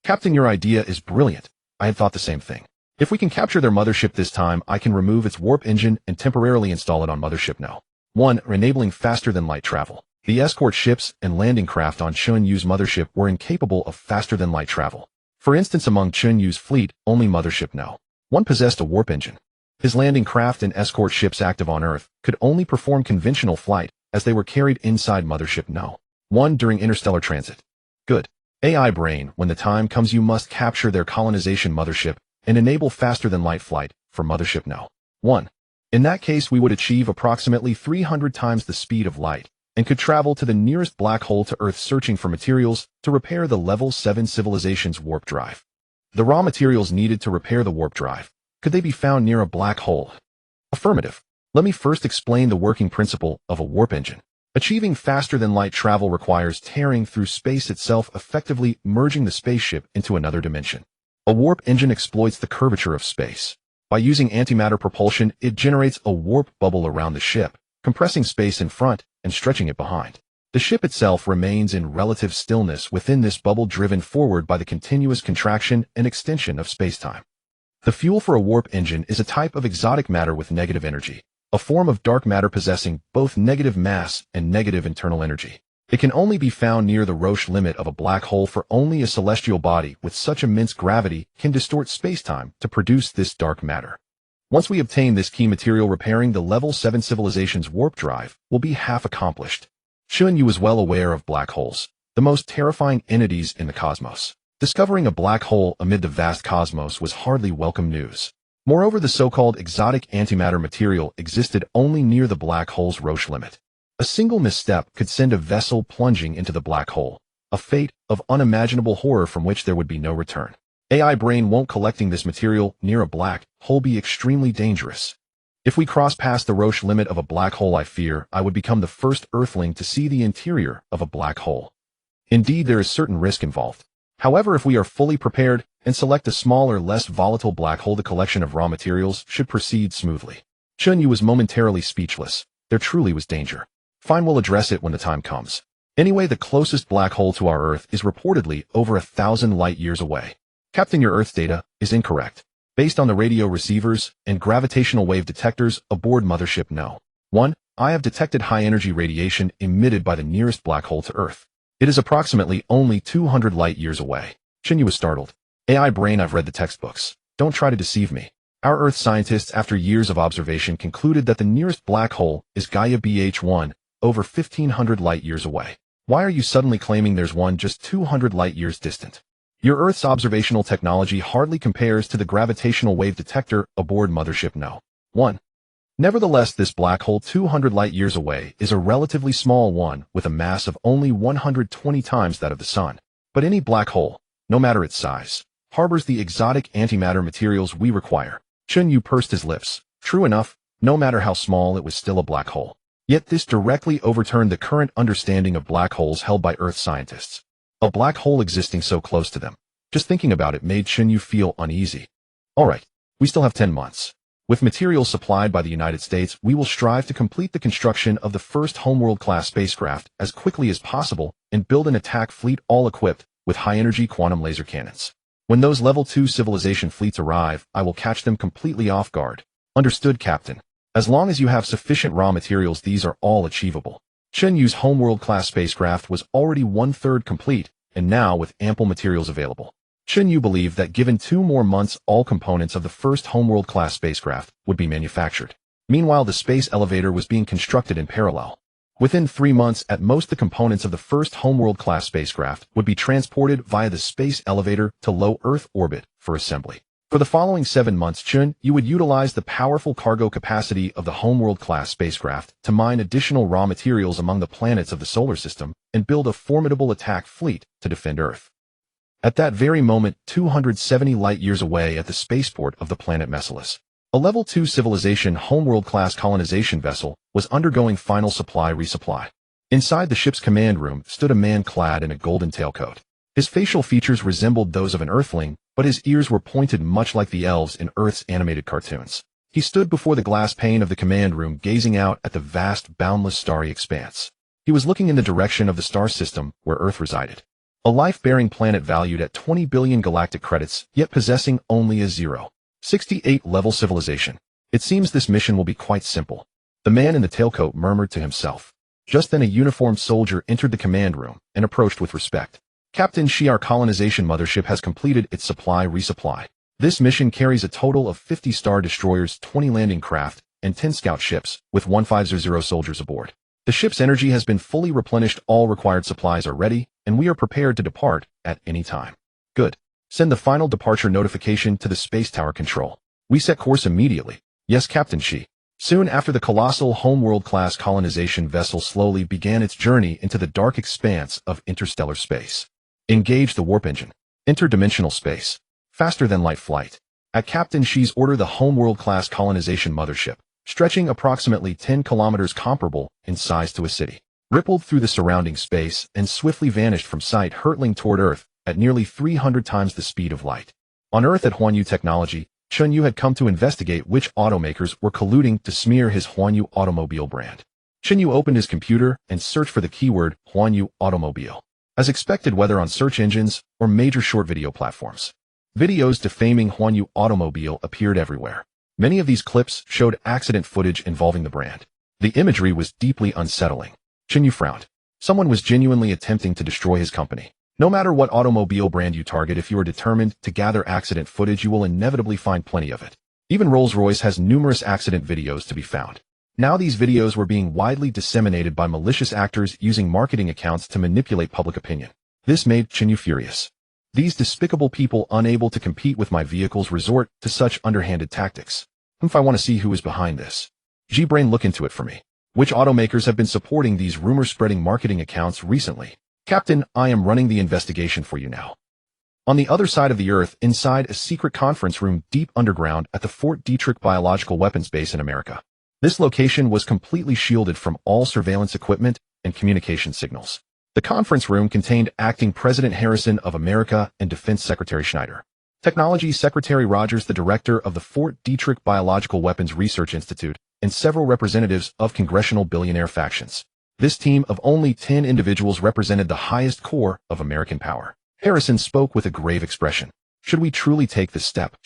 [SPEAKER 1] Captain, your idea is brilliant. I had thought the same thing. If we can capture their mothership this time, I can remove its warp engine and temporarily install it on Mothership No. 1, enabling faster-than-light travel. The escort ships and landing craft on Chen Yu's mothership were incapable of faster-than-light travel. For instance, among Chen Yu's fleet, only Mothership No. 1 possessed a warp engine. His landing craft and escort ships active on Earth could only perform conventional flight as they were carried inside Mothership No. 1 during interstellar transit. Good. AI Brain, when the time comes, you must capture their colonization mothership and enable faster-than-light flight for Mothership No. 1. In that case, we would achieve approximately 300 times the speed of light and could travel to the nearest black hole to Earth, searching for materials to repair the Level 7 civilization's warp drive. The raw materials needed to repair the warp drive, could they be found near a black hole? Affirmative. Let me first explain the working principle of a warp engine. Achieving faster-than-light travel requires tearing through space itself, effectively merging the spaceship into another dimension. A warp engine exploits the curvature of space. By using antimatter propulsion, it generates a warp bubble around the ship, compressing space in front and stretching it behind. The ship itself remains in relative stillness within this bubble, driven forward by the continuous contraction and extension of spacetime. The fuel for a warp engine is a type of exotic matter with negative energy, a form of dark matter possessing both negative mass and negative internal energy. It can only be found near the Roche limit of a black hole, for only a celestial body with such immense gravity can distort spacetime to produce this dark matter. Once we obtain this key material, repairing the Level 7 civilization's warp drive will be half accomplished. Chen Yu is well aware of black holes, the most terrifying entities in the cosmos. Discovering a black hole amid the vast cosmos was hardly welcome news. Moreover, the so-called exotic antimatter material existed only near the black hole's Roche limit. A single misstep could send a vessel plunging into the black hole, a fate of unimaginable horror from which there would be no return. AI Brain, won't collecting this material near a black hole be extremely dangerous? If we cross past the Roche limit of a black hole, I fear I would become the first Earthling to see the interior of a black hole. Indeed, there is certain risk involved. However, if we are fully prepared and select a smaller, less volatile black hole, the collection of raw materials should proceed smoothly. Chen Yu was momentarily speechless. There truly was danger. Fine, we'll address it when the time comes. Anyway, the closest black hole to our Earth is reportedly over 1,000 light-years away. Captain, your Earth data is incorrect. Based on the radio receivers and gravitational wave detectors aboard Mothership No. 1, I have detected high-energy radiation emitted by the nearest black hole to Earth. It is approximately only 200 light-years away. Chen Yu was startled. AI Brain, I've read the textbooks. Don't try to deceive me. Our Earth scientists, after years of observation, concluded that the nearest black hole is Gaia BH1, over 1,500 light-years away. Why are you suddenly claiming there's one just 200 light-years distant? Your Earth's observational technology hardly compares to the gravitational wave detector aboard Mothership No. 1. Nevertheless, this black hole 200 light-years away is a relatively small one with a mass of only 120 times that of the Sun. But any black hole, no matter its size, harbors the exotic antimatter materials we require. Chen Yu pursed his lips. True enough, no matter how small, it was still a black hole. Yet this directly overturned the current understanding of black holes held by Earth scientists. A black hole existing so close to them. Just thinking about it made Chen Yu feel uneasy. Alright, we still have 10 months. With materials supplied by the United States, we will strive to complete the construction of the first homeworld-class spacecraft as quickly as possible and build an attack fleet all equipped with high-energy quantum laser cannons. When those Level 2 civilization fleets arrive, I will catch them completely off guard. Understood, Captain. As long as you have sufficient raw materials, these are all achievable. Chen Yu's homeworld-class spacecraft was already 1/3 complete, and now with ample materials available. Chen Yu believed that given 2 more months, all components of the first homeworld-class spacecraft would be manufactured. Meanwhile, the space elevator was being constructed in parallel. Within 3 months, at most, the components of the first homeworld-class spacecraft would be transported via the space elevator to low Earth orbit for assembly. For the following 7 months, Chen Yu would utilize the powerful cargo capacity of the homeworld-class spacecraft to mine additional raw materials among the planets of the solar system and build a formidable attack fleet to defend Earth. At that very moment, 270 light-years away at the spaceport of the planet Mesilis, a Level 2 civilization homeworld-class colonization vessel was undergoing final resupply. Inside the ship's command room stood a man clad in a golden tailcoat. His facial features resembled those of an Earthling, but his ears were pointed much like the elves in Earth's animated cartoons. He stood before the glass pane of the command room, gazing out at the vast, boundless starry expanse. He was looking in the direction of the star system where Earth resided. A life-bearing planet valued at 20 billion galactic credits, yet possessing only a 0.68 level civilization. It seems this mission will be quite simple. The man in the tailcoat murmured to himself. Just then a uniformed soldier entered the command room and approached with respect. Captain Shi, our colonization mothership has completed its resupply. This mission carries a total of 50 star destroyers, 20 landing craft, and 10 scout ships, with 1500 soldiers aboard. The ship's energy has been fully replenished, all required supplies are ready, and we are prepared to depart at any time. Good. Send the final departure notification to the Space Tower Control. We set course immediately. Yes, Captain Shi. Soon after, the colossal homeworld-class colonization vessel slowly began its journey into the dark expanse of interstellar space. Engage the warp engine. Interdimensional space. Faster than light flight. At Captain Shi's order, the homeworld-class colonization mothership, stretching approximately 10 kilometers, comparable in size to a city, rippled through the surrounding space and swiftly vanished from sight, hurtling toward Earth at nearly 300 times the speed of light. On Earth at Chen Yu Technology, Chen Yu had come to investigate which automakers were colluding to smear his Chen Yu automobile brand. Chen Yu opened his computer and searched for the keyword Chen Yu automobile. As expected, whether on search engines or major short video platforms, videos defaming Chen Yu automobile appeared everywhere. Many of these clips showed accident footage involving the brand. The imagery was deeply unsettling. Chen Yu frowned. Someone was genuinely attempting to destroy his company. No matter what automobile brand you target, if you are determined to gather accident footage, you will inevitably find plenty of it. Even Rolls-Royce has numerous accident videos to be found. Now these videos were being widely disseminated by malicious actors using marketing accounts to manipulate public opinion. This made Chen Yu furious. These despicable people, unable to compete with my vehicles, resort to such underhanded tactics. If I want to see who is behind this, G-Brain, look into it for me. Which automakers have been supporting these rumor-spreading marketing accounts recently? Captain, I am running the investigation for you now. On the other side of the Earth, inside a secret conference room deep underground at the Fort Detrick Biological Weapons Base in America. This location was completely shielded from all surveillance equipment and communication signals. The conference room contained Acting President Harrison of America and Defense Secretary Schneider, Technology Secretary Rogers, the director of the Fort Detrick Biological Weapons Research Institute, and several representatives of congressional billionaire factions. This team of only 10 individuals represented the highest core of American power. Harrison spoke with a grave expression. Should we truly take this step?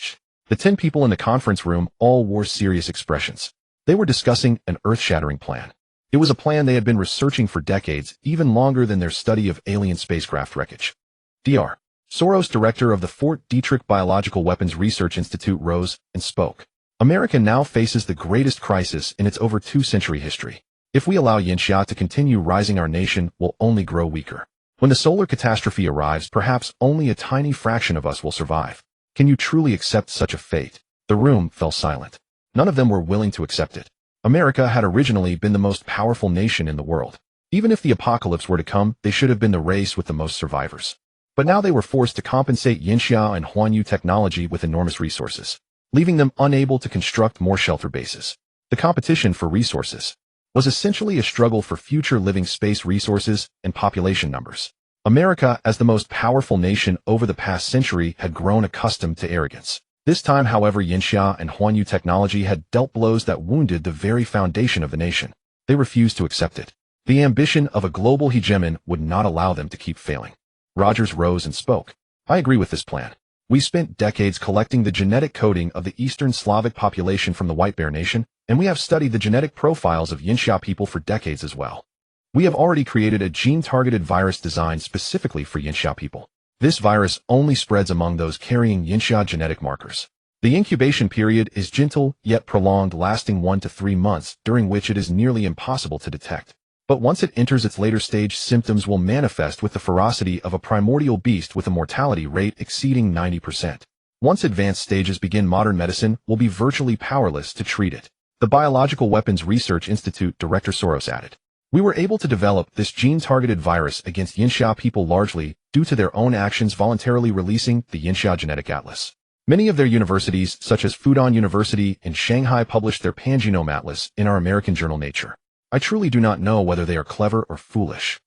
[SPEAKER 1] The 10 people in the conference room all wore serious expressions. They were discussing an earth-shattering plan. It was a plan they had been researching for decades, even longer than their study of alien spacecraft wreckage. Dr. Soros, director of the Fort Detrick Biological Weapons Research Institute, rose and spoke. America now faces the greatest crisis in its over 2-century history. If we allow Yanxia to continue rising, our nation will only grow weaker. When the solar catastrophe arrives, perhaps only a tiny fraction of us will survive. Can you truly accept such a fate? The room fell silent. None of them were willing to accept it. America had originally been the most powerful nation in the world. Even if the apocalypse were to come, they should have been the race with the most survivors. But now they were forced to compensate Yanxia and Chen Yu Technology with enormous resources, leaving them unable to construct more shelter bases. The competition for resources was essentially a struggle for future living space resources and population numbers. America, as the most powerful nation over the past century, had grown accustomed to arrogance. This time, however, Yinxia and Huanyu technology had dealt blows that wounded the very foundation of the nation. They refused to accept it. The ambition of a global hegemon would not allow them to keep failing. Rogers rose and spoke. I agree with this plan. We spent decades collecting the genetic coding of the Eastern Slavic population from the White Bear Nation, and we have studied the genetic profiles of Yinxia people for decades as well. We have already created a gene-targeted virus designed specifically for Yinxia people. This virus only spreads among those carrying Yinxia genetic markers. The incubation period is gentle yet prolonged, lasting 1 to 3 months, during which it is nearly impossible to detect. But once it enters its later stage, symptoms will manifest with the ferocity of a primordial beast with a mortality rate exceeding 90%. Once advanced stages begin, modern medicine will be virtually powerless to treat it. The Biological Weapons Research Institute Director Soros added. We were able to develop this gene-targeted virus against Yinxia people largely due to their own actions voluntarily releasing the Yinxia Genetic Atlas. Many of their universities, such as Fudan University in Shanghai, published their Pangenome Atlas in our American journal Nature. I truly do not know whether they are clever or foolish.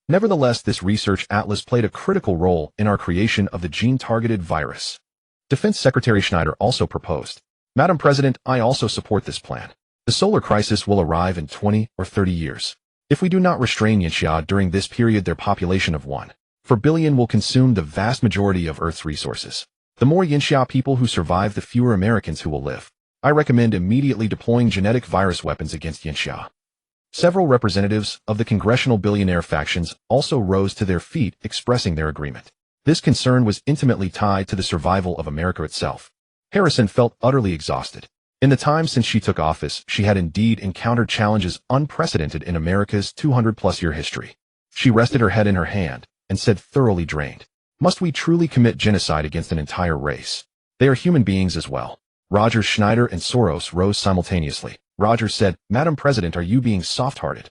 [SPEAKER 1] Nevertheless, this research atlas played a critical role in our creation of the gene-targeted virus. Defense Secretary Schneider also proposed, Madam President, I also support this plan. The solar crisis will arrive in 20 or 30 years. If we do not restrain Yinxia during this period, their population of 1.4 billion will consume the vast majority of Earth's resources. The more Yinxia people who survive, the fewer Americans who will live. I recommend immediately deploying genetic virus weapons against Yinxia. Several representatives of the congressional billionaire factions also rose to their feet, expressing their agreement. This concern was intimately tied to the survival of America itself. Harrison felt utterly exhausted. In the time since she took office, she had indeed encountered challenges unprecedented in America's 200-plus-year history. She rested her head in her hand and said, thoroughly drained, must we truly commit genocide against an entire race? They are human beings as well. Rogers, Schneider, and Soros rose simultaneously. Rogers said, Madam President, are you being soft-hearted?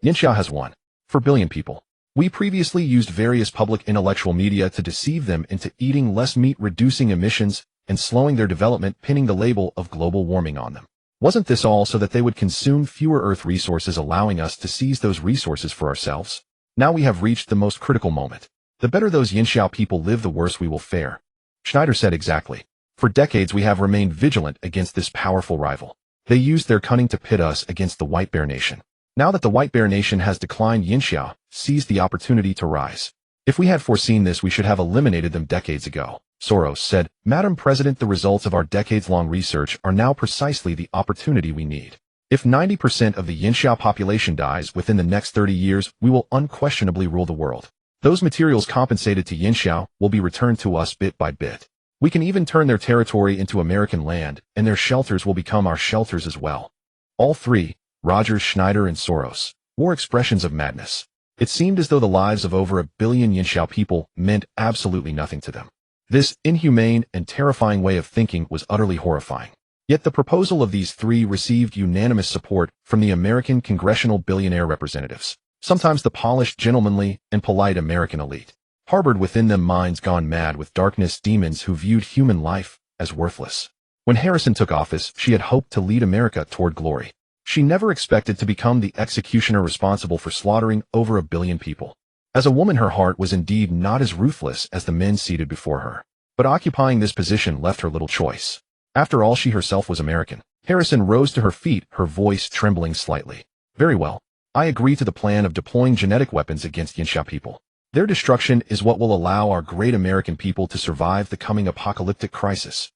[SPEAKER 1] Yinxia has 1.4 billion people. We previously used various public intellectual media to deceive them into eating less meat, reducing emissions, and slowing their development, pinning the label of global warming on them. Wasn't this all so that they would consume fewer Earth resources, allowing us to seize those resources for ourselves? Now we have reached the most critical moment. The better those Yinxia people live, the worse we will fare. Schneider said, exactly. For decades we have remained vigilant against this powerful rival. They used their cunning to pit us against the White Bear Nation. Now that the White Bear Nation has declined, Yinxia seized the opportunity to rise. If we had foreseen this, we should have eliminated them decades ago. Soros said, Madam President, the results of our decades-long research are now precisely the opportunity we need. If 90% of the Yinxia population dies within the next 30 years, we will unquestionably rule the world. Those materials compensated to Yinxia will be returned to us bit by bit. We can even turn their territory into American land, and their shelters will become our shelters as well. All three, Rogers, Schneider, and Soros, wore expressions of madness. It seemed as though the lives of over 1 billion Yinxia people meant absolutely nothing to them. This inhumane and terrifying way of thinking was utterly horrifying. Yet the proposal of these three received unanimous support from the American congressional billionaire representatives, sometimes the polished, gentlemanly, and polite American elite. Harbored within them minds gone mad with darkness, demons who viewed human life as worthless. When Harrison took office, she had hoped to lead America toward glory. She never expected to become the executioner responsible for slaughtering over 1 billion people. As a woman, her heart was indeed not as ruthless as the men seated before her. But occupying this position left her little choice. After all, she herself was American. Harrison rose to her feet, her voice trembling slightly. Very well. I agree to the plan of deploying genetic weapons against Yinxia people. Their destruction is what will allow our great American people to survive the coming apocalyptic crisis.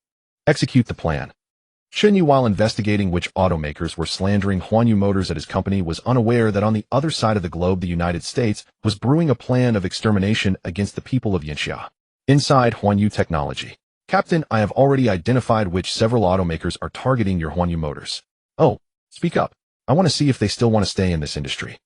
[SPEAKER 1] Execute the plan. Chen Yu, while investigating which automakers were slandering Huanyu Motors at his company, was unaware that on the other side of the globe the United States was brewing a plan of extermination against the people of Yinxia. Inside Huanyu Technology. Captain, I have already identified which several automakers are targeting your Huanyu Motors. Oh, speak up. I want to see if they still want to stay in this industry.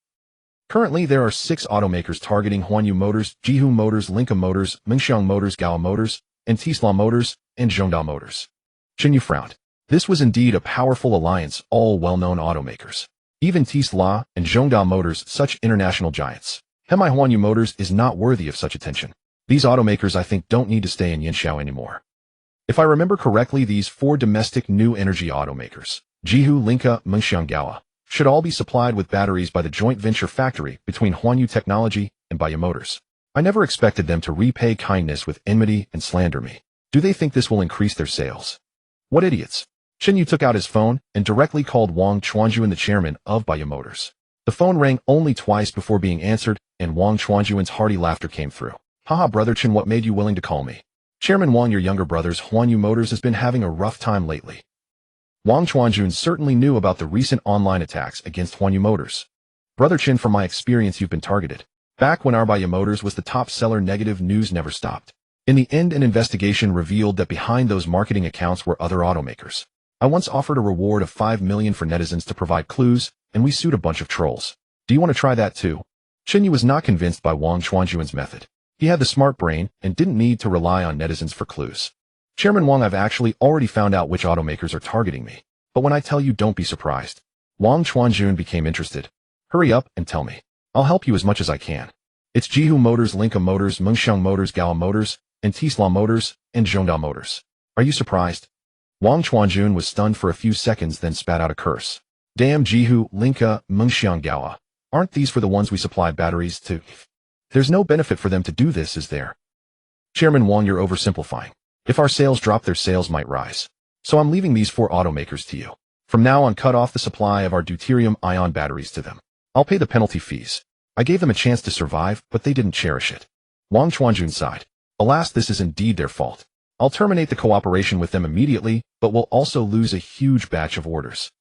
[SPEAKER 1] Currently, there are 6 automakers targeting Huanyu Motors: Jihu Motors, Linka Motors, Mengxiang Motors, Gao Motors, and Tisla Motors, and Zhongda Motors. Chen Yu frowned. This was indeed a powerful alliance, all well-known automakers. Even Tisla and Zhongda Motors, such international giants. Hemi Huanyu Motors is not worthy of such attention. These automakers, I think, don't need to stay in Yinxia anymore. If I remember correctly, these 4 domestic new energy automakers, Jihu, Linka, Mengxiang, Gao, should all be supplied with batteries by the joint venture factory between Chen Yu Technology and Baya Motors. I never expected them to repay kindness with enmity and slander me. Do they think this will increase their sales? What idiots. Chen Yu took out his phone and directly called Wang Chuanjuan, the chairman of Baya Motors. The phone rang only twice before being answered, and Wang Chuanjuan's hearty laughter came through. Haha, brother Chen, what made you willing to call me? Chairman Wang, your younger brother's Chen Yu Motors has been having a rough time lately. Wang Chuanjuan certainly knew about the recent online attacks against Chen Yu Motors. Brother Chen, from my experience, you've been targeted. Back when our Baya Motors was the top seller, negative news never stopped. In the end, an investigation revealed that behind those marketing accounts were other automakers. I once offered a reward of 5 million for netizens to provide clues, and we sued a bunch of trolls. Do you want to try that too? Chen Yu was not convinced by Wang Chuanjuan's method. He had the smart brain and didn't need to rely on netizens for clues. Chairman Wang, I've actually already found out which automakers are targeting me. But when I tell you, don't be surprised. Wang Chuanjuan became interested. Hurry up and tell me. I'll help you as much as I can. It's Jihu Motors, Linka Motors, Mengxiang Motors, Gao Motors, and Tisla Motors, and Zhongda Motors. Are you surprised? Wang Chuanjuan was stunned for a few seconds, then spat out a curse. Damn, Jihu, Linka, Mengxiang, Gao. Aren't these for the ones we supply batteries to? There's no benefit for them to do this, is there? Chairman Wang, you're oversimplifying. If our sales drop, their sales might rise. So I'm leaving these 4 automakers to you. From now on, cut off the supply of our deuterium-ion batteries to them. I'll pay the penalty fees. I gave them a chance to survive, but they didn't cherish it. Wang Chuanjuan sighed. Alas, this is indeed their fault. I'll terminate the cooperation with them immediately, but we'll also lose a huge batch of orders.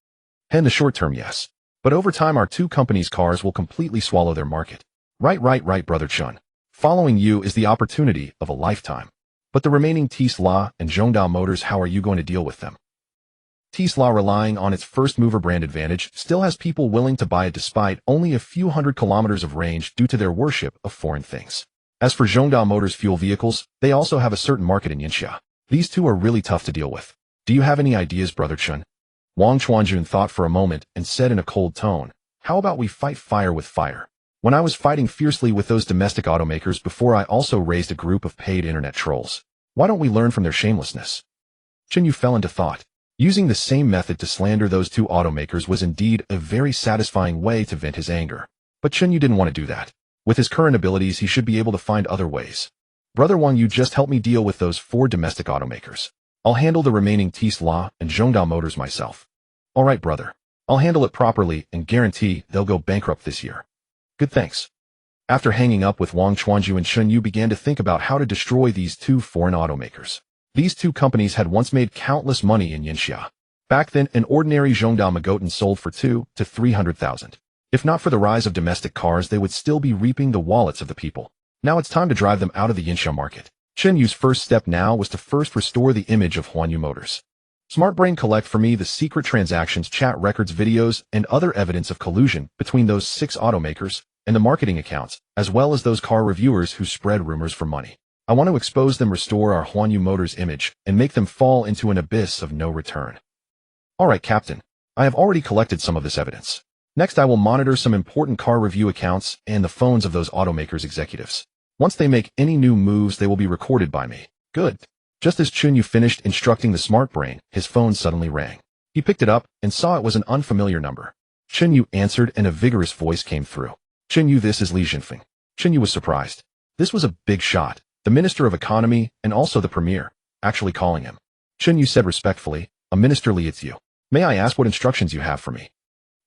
[SPEAKER 1] In the short term, yes. But over time, our 2 companies' cars will completely swallow their market. Right, brother Chen. Following you is the opportunity of a lifetime. But the remaining Tesla and Zhongda Motors, how are you going to deal with them? Tesla, relying on its first-mover brand advantage, still has people willing to buy it despite only a few hundred kilometers of range due to their worship of foreign things. As for Zhongda Motors' fuel vehicles, they also have a certain market in Yinxia. These 2 are really tough to deal with. Do you have any ideas, brother Chen? Wang Chuanjuan thought for a moment and said in a cold tone, how about we fight fire with fire? When I was fighting fiercely with those domestic automakers before, I also raised a group of paid internet trolls. Why don't we learn from their shamelessness? Chen Yu fell into thought. Using the same method to slander those 2 automakers was indeed a very satisfying way to vent his anger. But Chen Yu didn't want to do that. With his current abilities, he should be able to find other ways. Brother Wang, you just help me deal with those 4 domestic automakers. I'll handle the remaining Tesla and Zhongda Motors myself. All right, brother. I'll handle it properly and guarantee they'll go bankrupt this year. Good, thanks. After hanging up with Wang Chuanjuan, Chen Yu began to think about how to destroy these 2 foreign automakers. These 2 companies had once made countless money in Yinxia. Back then, an ordinary Zhongda Magotan sold for 2 to 300,000. If not for the rise of domestic cars, they would still be reaping the wallets of the people. Now it's time to drive them out of the Yinxia market. Chen Yu's first step now was to first restore the image of Chen Yu Motors. SmartBrain, collect for me the secret transactions, chat records, videos, and other evidence of collusion between those 6 automakers and the marketing accounts, as well as those car reviewers who spread rumors for money. I want to expose them, restore our Chen Yu Motors image, and make them fall into an abyss of no return. All right, Captain. I have already collected some of this evidence. Next, I will monitor some important car review accounts and the phones of those automakers' executives. Once they make any new moves, they will be recorded by me. Good. Just as Chen Yu finished instructing the smart brain, his phone suddenly rang. He picked it up and saw it was an unfamiliar number. Chen Yu answered and a vigorous voice came through. Chen Yu, this is Li Jinfeng. Chen Yu was surprised. This was a big shot. The Minister of Economy and also the Premier, actually calling him. Chen Yu said respectfully, a Minister Li, it's you. May I ask what instructions you have for me?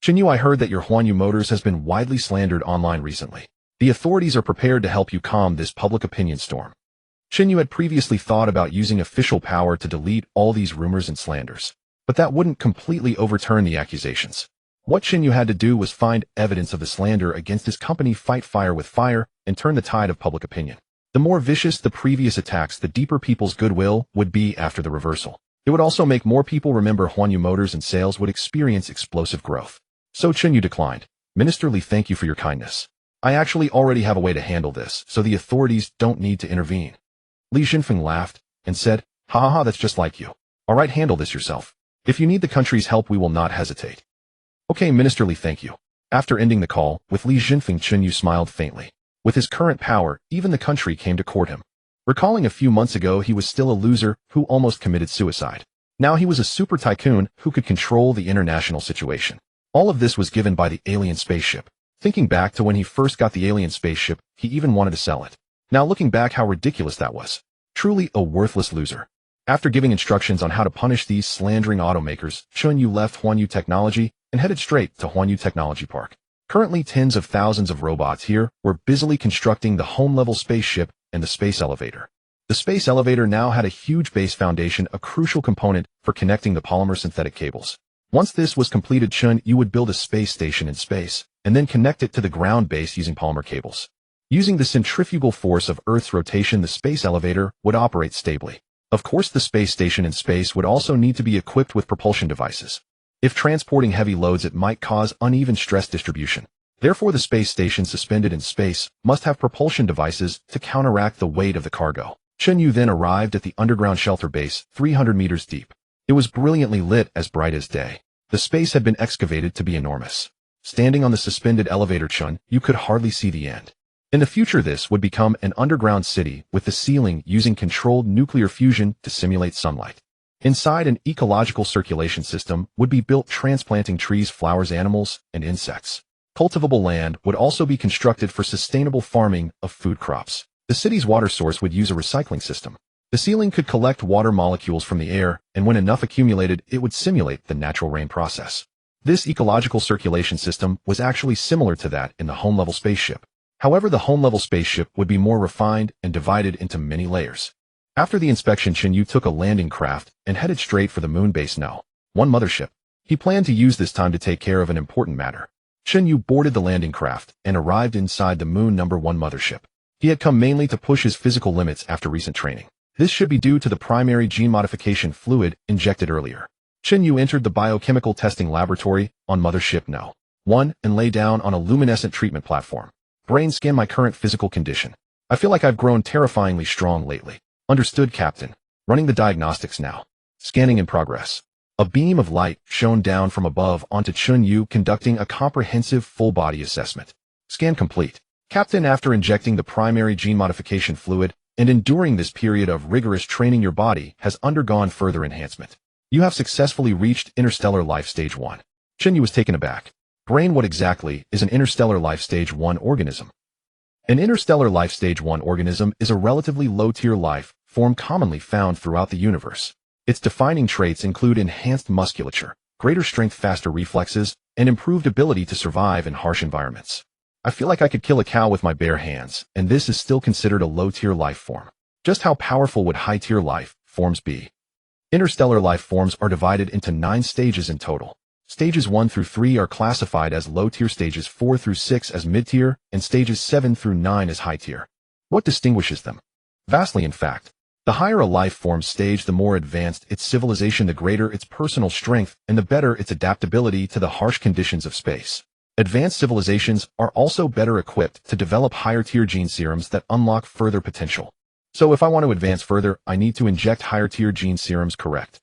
[SPEAKER 1] Chen Yu, I heard that your Chen Yu Motors has been widely slandered online recently. The authorities are prepared to help you calm this public opinion storm. Chen Yu had previously thought about using official power to delete all these rumors and slanders, but that wouldn't completely overturn the accusations. What Chen Yu had to do was find evidence of the slander against his company, fight fire with fire, and turn the tide of public opinion. The more vicious the previous attacks, the deeper people's goodwill would be after the reversal. It would also make more people remember Chen Yu Motors, and sales would experience explosive growth. So Chen Yu declined. Minister Li, thank you for your kindness. I actually already have a way to handle this, so the authorities don't need to intervene. Li Jinfeng laughed and said, ha ha ha, that's just like you. All right, handle this yourself. If you need the country's help, we will not hesitate. Okay, Minister Li, thank you. After ending the call with Li Jinfeng, Chen Yu smiled faintly. With his current power, even the country came to court him. Recalling a few months ago, he was still a loser who almost committed suicide. Now he was a super tycoon who could control the international situation. All of this was given by the alien spaceship. Thinking back to when he first got the alien spaceship, he even wanted to sell it. Now looking back, how ridiculous that was. Truly a worthless loser. After giving instructions on how to punish these slandering automakers, Chen Yu left Chen Yu Technology and headed straight to Chen Yu Technology Park. Currently, tens of thousands of robots here were busily constructing the home-level spaceship and the space elevator. The space elevator now had a huge base foundation, a crucial component for connecting the polymer synthetic cables. Once this was completed, Chen Yu would build a space station in space, and then connect it to the ground base using polymer cables. Using the centrifugal force of Earth's rotation, the space elevator would operate stably. Of course, the space station in space would also need to be equipped with propulsion devices. If transporting heavy loads, it might cause uneven stress distribution. Therefore, the space station suspended in space must have propulsion devices to counteract the weight of the cargo. Chen Yu then arrived at the underground shelter base, 300 meters deep. It was brilliantly lit, as bright as day. The space had been excavated to be enormous. Standing on the suspended elevator, Chen Yu could hardly see the end. In the future, this would become an underground city with the ceiling using controlled nuclear fusion to simulate sunlight. Inside, an ecological circulation system would be built, transplanting trees, flowers, animals, and insects. Cultivable land would also be constructed for sustainable farming of food crops. The city's water source would use a recycling system. The ceiling could collect water molecules from the air, and when enough accumulated, it would simulate the natural rain process. This ecological circulation system was actually similar to that in the home-level spaceship. However, the home-level spaceship would be more refined and divided into many layers. After the inspection, Chen Yu took a landing craft and headed straight for the moon base No. 1 mothership. He planned to use this time to take care of an important matter. Chen Yu boarded the landing craft and arrived inside the moon No. 1 mothership. He had come mainly to push his physical limits after recent training. This should be due to the primary gene modification fluid injected earlier. Chen Yu entered the biochemical testing laboratory on mothership No. 1 and lay down on a luminescent treatment platform. Brain scan my current physical condition. I feel like I've grown terrifyingly strong lately. Understood, Captain. Running the diagnostics now. Scanning in progress. A beam of light shone down from above onto Chen Yu, conducting a comprehensive full-body assessment. Scan complete. Captain, after injecting the primary gene modification fluid and enduring this period of rigorous training, your body has undergone further enhancement. You have successfully reached interstellar life stage 1. Chen Yu was taken aback. Brain, what exactly is an interstellar life stage 1 organism? An interstellar life stage 1 organism is a relatively low-tier life form commonly found throughout the universe. Its defining traits include enhanced musculature, greater strength, faster reflexes, and improved ability to survive in harsh environments. I feel like I could kill a cow with my bare hands, and this is still considered a low-tier life form. Just how powerful would high-tier life forms be? Interstellar life forms are divided into 9 stages in total. Stages 1 through 3 are classified as low-tier, stages 4 through 6 as mid-tier, and stages 7 through 9 as high-tier. What distinguishes them? Vastly, in fact. The higher a life form's stage, the more advanced its civilization, the greater its personal strength, and the better its adaptability to the harsh conditions of space. Advanced civilizations are also better equipped to develop higher-tier gene serums that unlock further potential. So if I want to advance further, I need to inject higher-tier gene serums, correct?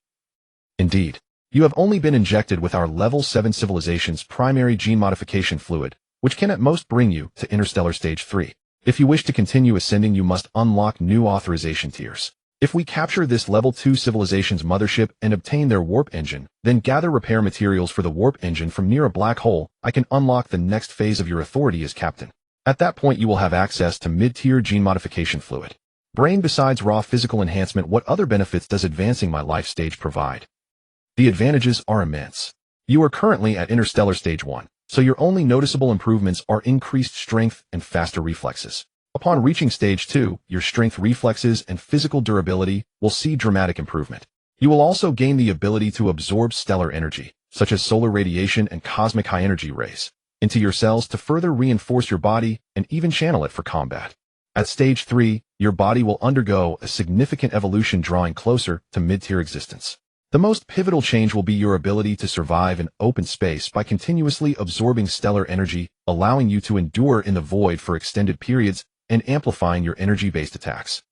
[SPEAKER 1] Indeed. You have only been injected with our level 7 civilization's primary gene modification fluid, which can at most bring you to interstellar stage 3. If you wish to continue ascending, you must unlock new authorization tiers. If we capture this level 2 civilization's mothership and obtain their warp engine, then gather repair materials for the warp engine from near a black hole, I can unlock the next phase of your authority as captain. At that point, you will have access to mid-tier gene modification fluid. Brain, besides raw physical enhancement, what other benefits does advancing my life stage provide? The advantages are immense. You are currently at interstellar stage 1, so your only noticeable improvements are increased strength and faster reflexes. Upon reaching stage 2, your strength, reflexes, and physical durability will see dramatic improvement. You will also gain the ability to absorb stellar energy, such as solar radiation and cosmic high-energy rays, into your cells to further reinforce your body and even channel it for combat. At stage 3, your body will undergo a significant evolution, drawing closer to mid-tier existence. The most pivotal change will be your ability to survive in open space by continuously absorbing stellar energy, allowing you to endure in the void for extended periods and amplifying your energy-based attacks.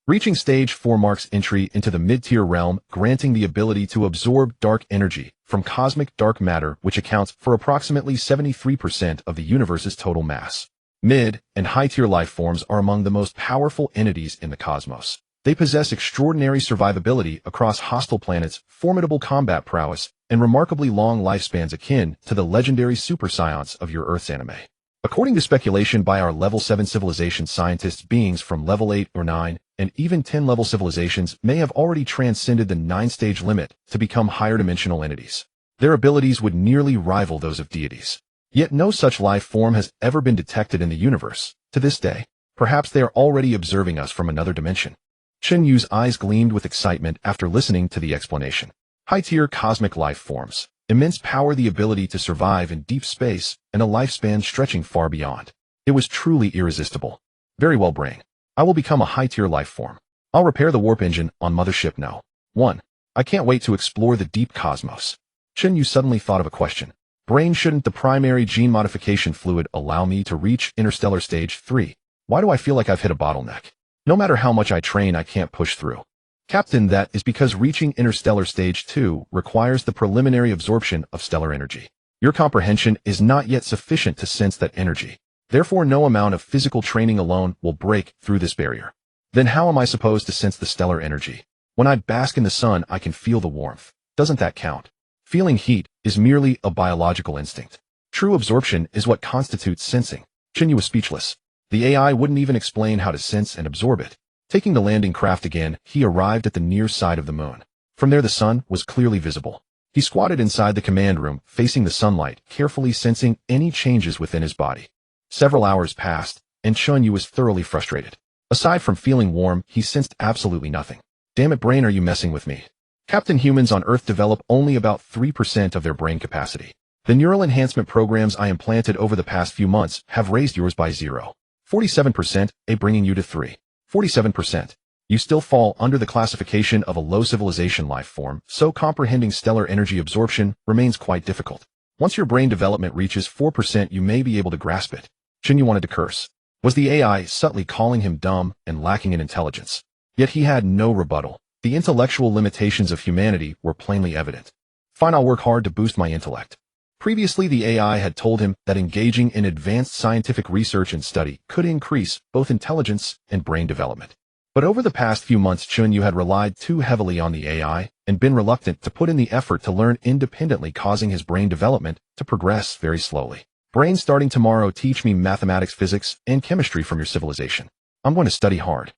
[SPEAKER 1] Reaching stage 4 marks entry into the mid-tier realm, granting the ability to absorb dark energy from cosmic dark matter, which accounts for approximately 73% of the universe's total mass. Mid- and high-tier life forms are among the most powerful entities in the cosmos. They possess extraordinary survivability across hostile planets, formidable combat prowess, and remarkably long lifespans akin to the legendary super scions of your Earth's anime. According to speculation by our level 7 civilization scientists, beings from level 8 or 9 and even 10 level civilizations may have already transcended the 9-stage limit to become higher dimensional entities. Their abilities would nearly rival those of deities. Yet no such life form has ever been detected in the universe to this day. Perhaps they are already observing us from another dimension. Chen Yu's eyes gleamed with excitement after listening to the explanation. High-tier cosmic life forms, immense power, the ability to survive in deep space, and a lifespan stretching far beyond. It was truly irresistible. Very well, brain. I will become a high-tier life form. I'll repair the warp engine on Mothership now. 1. I can't wait to explore the deep cosmos. Chen Yu suddenly thought of a question. Brain, shouldn't the primary gene modification fluid allow me to reach interstellar stage 3? Why do I feel like I've hit a bottleneck? No matter how much I train, I can't push through. Captain, that is because reaching interstellar stage 2 requires the preliminary absorption of stellar energy. Your comprehension is not yet sufficient to sense that energy. Therefore, no amount of physical training alone will break through this barrier. Then how am I supposed to sense the stellar energy? When I bask in the sun, I can feel the warmth. Doesn't that count? Feeling heat is merely a biological instinct. True absorption is what constitutes sensing. Chen Yu was speechless. The AI wouldn't even explain how to sense and absorb it. Taking the landing craft again, he arrived at the near side of the moon. From there the sun was clearly visible. He squatted inside the command room, facing the sunlight, carefully sensing any changes within his body. Several hours passed, and Chen Yu was thoroughly frustrated. Aside from feeling warm, he sensed absolutely nothing. Damn it, brain, are you messing with me? Captain, humans on Earth develop only about 3% of their brain capacity. The neural enhancement programs I implanted over the past few months have raised yours by 0.47%, bringing you to 3.47%. You still fall under the classification of a low civilization life form, so comprehending stellar energy absorption remains quite difficult. Once your brain development reaches 4%, you may be able to grasp it. Chen Yu wanted to curse. Was the AI subtly calling him dumb and lacking in intelligence? Yet he had no rebuttal. The intellectual limitations of humanity were plainly evident. Fine, I'll work hard to boost my intellect. Previously, the AI had told him that engaging in advanced scientific research and study could increase both intelligence and brain development. But over the past few months, Chen Yu had relied too heavily on the AI and been reluctant to put in the effort to learn independently, causing his brain development to progress very slowly. Brain, starting tomorrow, teach me mathematics, physics, and chemistry from your civilization. I'm going to study hard.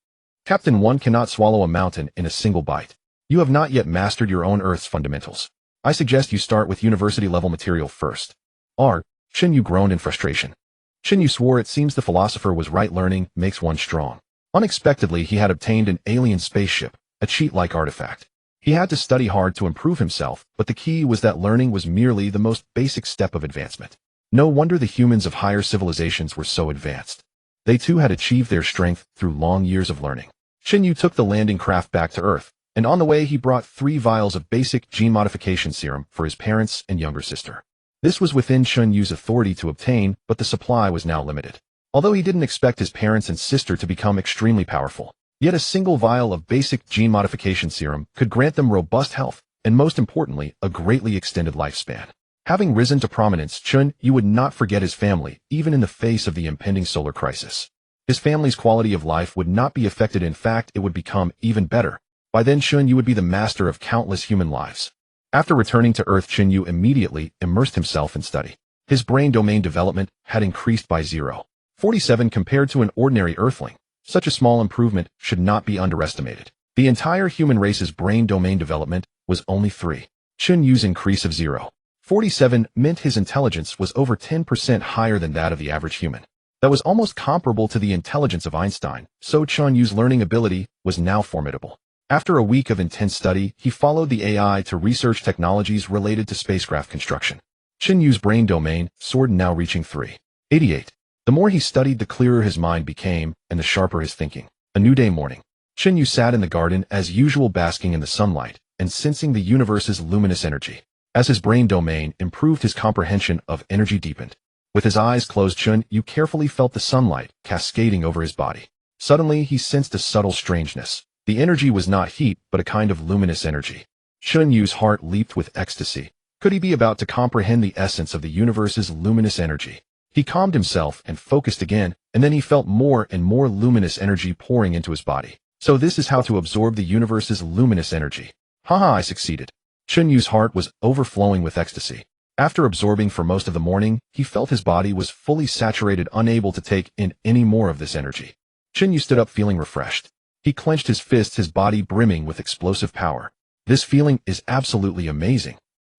[SPEAKER 1] Captain, one cannot swallow a mountain in a single bite. You have not yet mastered your own Earth's fundamentals. I suggest you start with university-level material first. Chen Yu groaned in frustration. Chen Yu swore it seems the philosopher was right, learning makes one strong. Unexpectedly, he had obtained an alien spaceship, a cheat-like artifact. He had to study hard to improve himself, but the key was that learning was merely the most basic step of advancement. No wonder the humans of higher civilizations were so advanced. They too had achieved their strength through long years of learning. Chen Yu took the landing craft back to Earth, and on the way he brought 3 vials of basic gene modification serum for his parents and younger sister. This was within Chen Yu's authority to obtain, but the supply was now limited. Although he didn't expect his parents and sister to become extremely powerful, yet a single vial of basic gene modification serum could grant them robust health, and most importantly, a greatly extended lifespan. Having risen to prominence, Chen Yu would not forget his family, even in the face of the impending solar crisis. His family's quality of life would not be affected. In fact, it would become even better. By then, Chen Yu would be the master of countless human lives. After returning to Earth, Chen Yu immediately immersed himself in study. His brain domain development had increased by 0.47 compared to an ordinary Earthling. Such a small improvement should not be underestimated. The entire human race's brain domain development was only 3. Chen Yu's increase of 0.47 meant his intelligence was over 10% higher than that of the average human. That was almost comparable to the intelligence of Einstein, so Chen Yu's learning ability was now formidable. After a week of intense study, he followed the AI to research technologies related to spacecraft construction. Chen Yu's brain domain soared, now reaching 3.88. The more he studied, the clearer his mind became, and the sharper his thinking. A new day morning. Chen Yu sat in the garden as usual, basking in the sunlight and sensing the universe's luminous energy. As his brain domain improved, his comprehension of energy deepened. With his eyes closed, Chen Yu carefully felt the sunlight cascading over his body. Suddenly, he sensed a subtle strangeness. The energy was not heat, but a kind of luminous energy. Chen Yu's heart leaped with ecstasy. Could he be about to comprehend the essence of the universe's luminous energy? He calmed himself and focused again, and then he felt more and more luminous energy pouring into his body. So this is how to absorb the universe's luminous energy. Haha, I succeeded. Chen Yu's heart was overflowing with ecstasy. After absorbing for most of the morning, he felt his body was fully saturated, unable to take in any more of this energy. Chen Yu stood up feeling refreshed. He clenched his fists, his body brimming with explosive power. This feeling is absolutely amazing.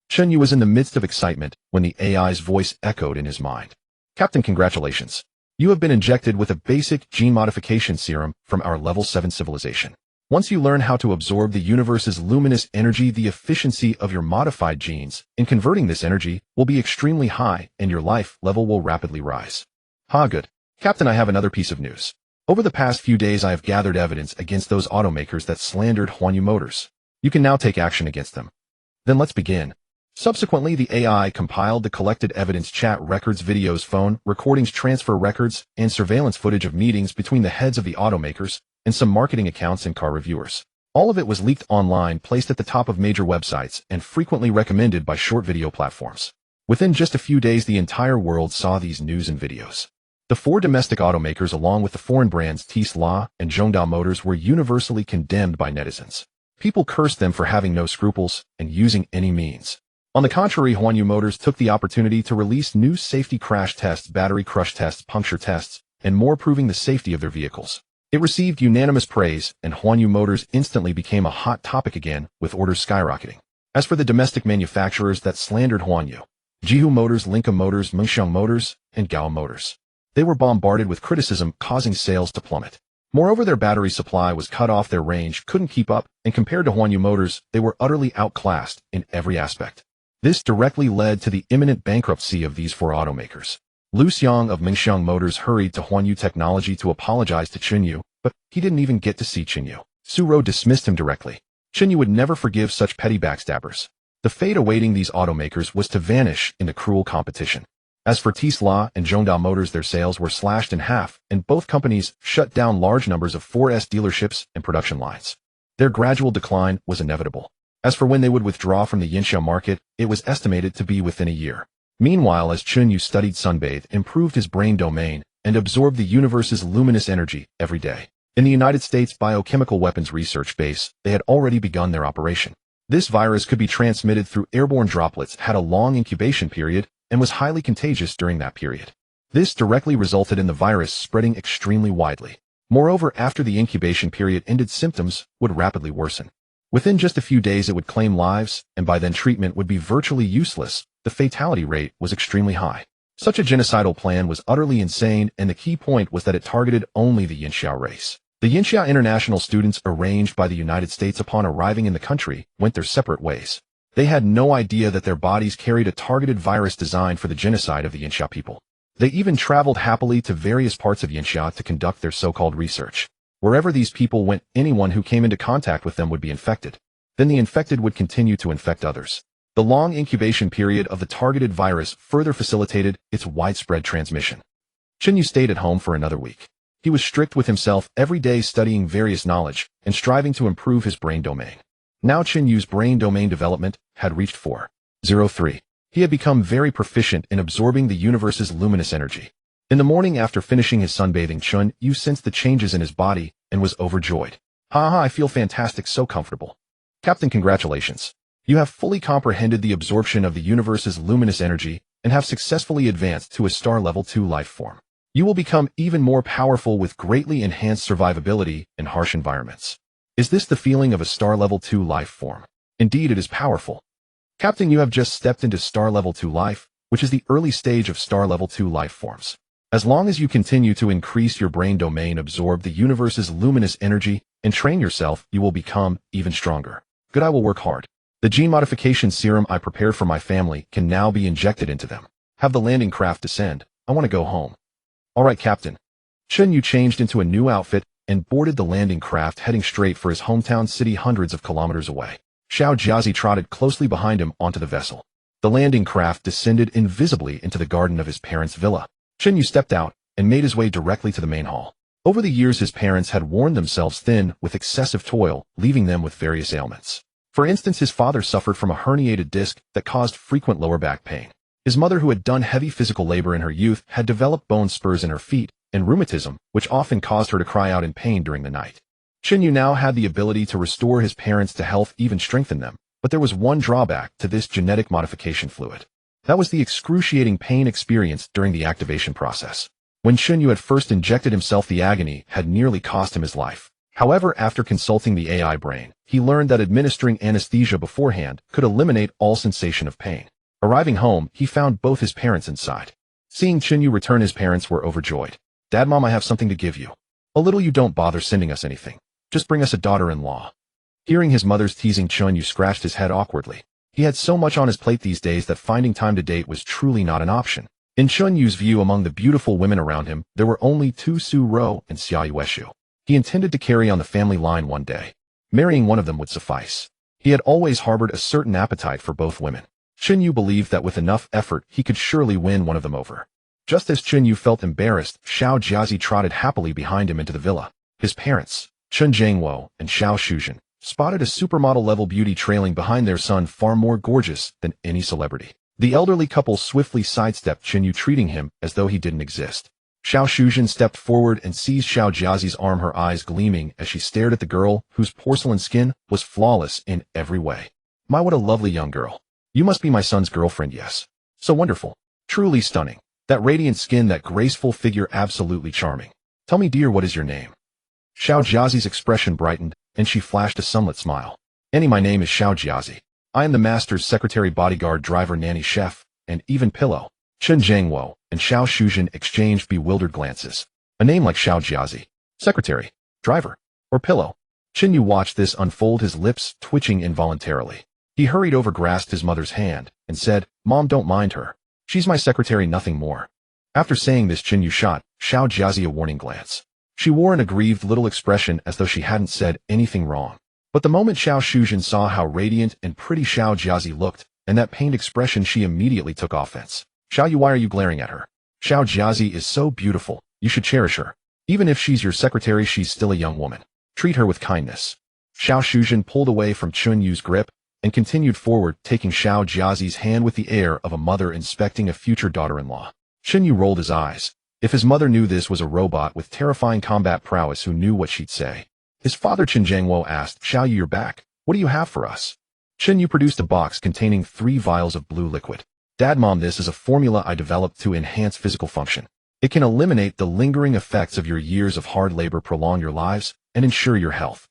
[SPEAKER 1] Chen Yu was in the midst of excitement when the AI's voice echoed in his mind. Captain, congratulations. You have been injected with a basic gene modification serum from our level 7 civilization. Once you learn how to absorb the universe's luminous energy, the efficiency of your modified genes in converting this energy will be extremely high and your life level will rapidly rise. Good. Captain, I have another piece of news. Over the past few days, I have gathered evidence against those automakers that slandered Chen Yu Motors. You can now take action against them. Then let's begin. Subsequently, the AI compiled the collected evidence, chat records, videos, phone recordings, transfer records, and surveillance footage of meetings between the heads of the automakers and some marketing accounts and car reviewers. All of it was leaked online, placed at the top of major websites, and frequently recommended by short video platforms. Within just a few days, the entire world saw these news and videos. The 4 domestic automakers, along with the foreign brands Tesla and Zhongda Motors, were universally condemned by netizens. People cursed them for having no scruples and using any means. On the contrary, Chen Yu Motors took the opportunity to release new safety crash tests, battery crush tests, puncture tests, and more, proving the safety of their vehicles. It received unanimous praise, and Chen Yu Motors instantly became a hot topic again, with orders skyrocketing. As for the domestic manufacturers that slandered Chen Yu, Jihu Motors, Linka Motors, Mengxiang Motors, and Gao Motors, they were bombarded with criticism, causing sales to plummet. Moreover, their battery supply was cut off, their range couldn't keep up, and compared to Chen Yu Motors, they were utterly outclassed in every aspect. This directly led to the imminent bankruptcy of these 4 automakers. Lu Xiang of Mengxiang Motors hurried to Chen Yu Technology to apologize to Chen Yu, but he didn't even get to see Chen Yu. Su Rou dismissed him directly. Chen Yu would never forgive such petty backstabbers. The fate awaiting these automakers was to vanish in the cruel competition. As for Tesla and Zhongda Motors, their sales were slashed in half, and both companies shut down large numbers of 4S dealerships and production lines. Their gradual decline was inevitable. As for when they would withdraw from the Yinxia market, it was estimated to be within a year. Meanwhile, as Chen Yu studied, sunbathed, improved his brain domain, and absorbed the universe's luminous energy every day. In the United States Biochemical Weapons Research Base, they had already begun their operation. This virus could be transmitted through airborne droplets, had a long incubation period, and was highly contagious during that period. This directly resulted in the virus spreading extremely widely. Moreover, after the incubation period ended, symptoms would rapidly worsen. Within just a few days, it would claim lives, and by then treatment would be virtually useless. The fatality rate was extremely high. Such a genocidal plan was utterly insane, and the key point was that it targeted only the Yinxia race. The Yinxia international students arranged by the United States upon arriving in the country went their separate ways. They had no idea that their bodies carried a targeted virus designed for the genocide of the Yinxia people. They even traveled happily to various parts of Yinxia to conduct their so-called research. Wherever these people went, anyone who came into contact with them would be infected. Then the infected would continue to infect others. The long incubation period of the targeted virus further facilitated its widespread transmission. Chen Yu stayed at home for another week. He was strict with himself, every day studying various knowledge and striving to improve his brain domain. Now Chen Yu's brain domain development had reached 403. He had become very proficient in absorbing the universe's luminous energy. In the morning, after finishing his sunbathing, Chen Yu sensed the changes in his body and was overjoyed. I feel fantastic, so comfortable. Captain, congratulations. You have fully comprehended the absorption of the universe's luminous energy and have successfully advanced to a star level 2 life form. You will become even more powerful with greatly enhanced survivability in harsh environments. Is this the feeling of a star level 2 life form? Indeed, it is powerful. Captain, you have just stepped into star level 2 life, which is the early stage of star level 2 life forms. As long as you continue to increase your brain domain, absorb the universe's luminous energy, and train yourself, you will become even stronger. Good, I will work hard. The gene modification serum I prepared for my family can now be injected into them. Have the landing craft descend. I want to go home. All right, Captain. Chen Yu changed into a new outfit and boarded the landing craft, heading straight for his hometown city hundreds of kilometers away. Xiao Jiazi trotted closely behind him onto the vessel. The landing craft descended invisibly into the garden of his parents' villa. Chen Yu stepped out and made his way directly to the main hall. Over the years, his parents had worn themselves thin with excessive toil, leaving them with various ailments. For instance, his father suffered from a herniated disc that caused frequent lower back pain. His mother, who had done heavy physical labor in her youth, had developed bone spurs in her feet and rheumatism, which often caused her to cry out in pain during the night. Chen Yu now had the ability to restore his parents to health, even strengthen them, but there was one drawback to this genetic modification fluid. That was the excruciating pain experienced during the activation process. When Chen Yu had first injected himself, the agony had nearly cost him his life. However, after consulting the AI brain, he learned that administering anesthesia beforehand could eliminate all sensation of pain. Arriving home, he found both his parents inside. Seeing Chen Yu return, his parents were overjoyed. "Dad, Mom, I have something to give you. A little you don't bother sending us anything. Just bring us a daughter-in-law." Hearing his mother's teasing, Chen Yu scratched his head awkwardly. He had so much on his plate these days that finding time to date was truly not an option. In Chen Yu's view, among the beautiful women around him, there were only two: Su Ro and Xia Yueshu. He intended to carry on the family line one day. Marrying one of them would suffice. He had always harbored a certain appetite for both women. Chen Yu believed that with enough effort, he could surely win one of them over. Just as Chen Yu felt embarrassed, Xiao Jiazi trotted happily behind him into the villa. His parents, Chen Zhangwo and Xiao Shuzhen, spotted a supermodel-level beauty trailing behind their son, far more gorgeous than any celebrity. The elderly couple swiftly sidestepped Chen Yu, treating him as though he didn't exist. Xiao Shuzhen stepped forward and seized Xiao Jiazi's arm, her eyes gleaming as she stared at the girl whose porcelain skin was flawless in every way. "My, what a lovely young girl. You must be my son's girlfriend, yes. So wonderful. Truly stunning. That radiant skin, that graceful figure, absolutely charming. Tell me, dear, what is your name?" Xiao Jiazi's expression brightened, and she flashed a sunlit smile. "Annie, my name is Xiao Jiazi. I am the master's secretary, bodyguard, driver, nanny, chef, and even pillow." Chen Zhangwo and Xiao Shuzhen exchanged bewildered glances. A name like Xiao Jiazi, secretary, driver, or pillow? Chen Yu watched this unfold, his lips twitching involuntarily. He hurried over, grasped his mother's hand, and said, "Mom, don't mind her. She's my secretary, nothing more." After saying this, Chen Yu shot Xiao Jiazi a warning glance. She wore an aggrieved little expression, as though she hadn't said anything wrong. But the moment Xiao Shuzhen saw how radiant and pretty Xiao Jiazi looked, and that pained expression, she immediately took offense. "Xiao Yu, why are you glaring at her? Xiao Jiazi is so beautiful. You should cherish her. Even if she's your secretary, she's still a young woman. Treat her with kindness." Xiao Shuzhen pulled away from Chen Yu's grip and continued forward, taking Xiao Jiazi's hand with the air of a mother inspecting a future daughter-in-law. Chen Yu rolled his eyes. If his mother knew this was a robot with terrifying combat prowess, who knew what she'd say? His father, Chen Zhangwo, asked, "Xiao Yu, you're back. What do you have for us?" Chen Yu produced a box containing 3 vials of blue liquid. "Dad, Mom, this is a formula I developed to enhance physical function. It can eliminate the lingering effects of your years of hard labor, prolong your lives, and ensure your health."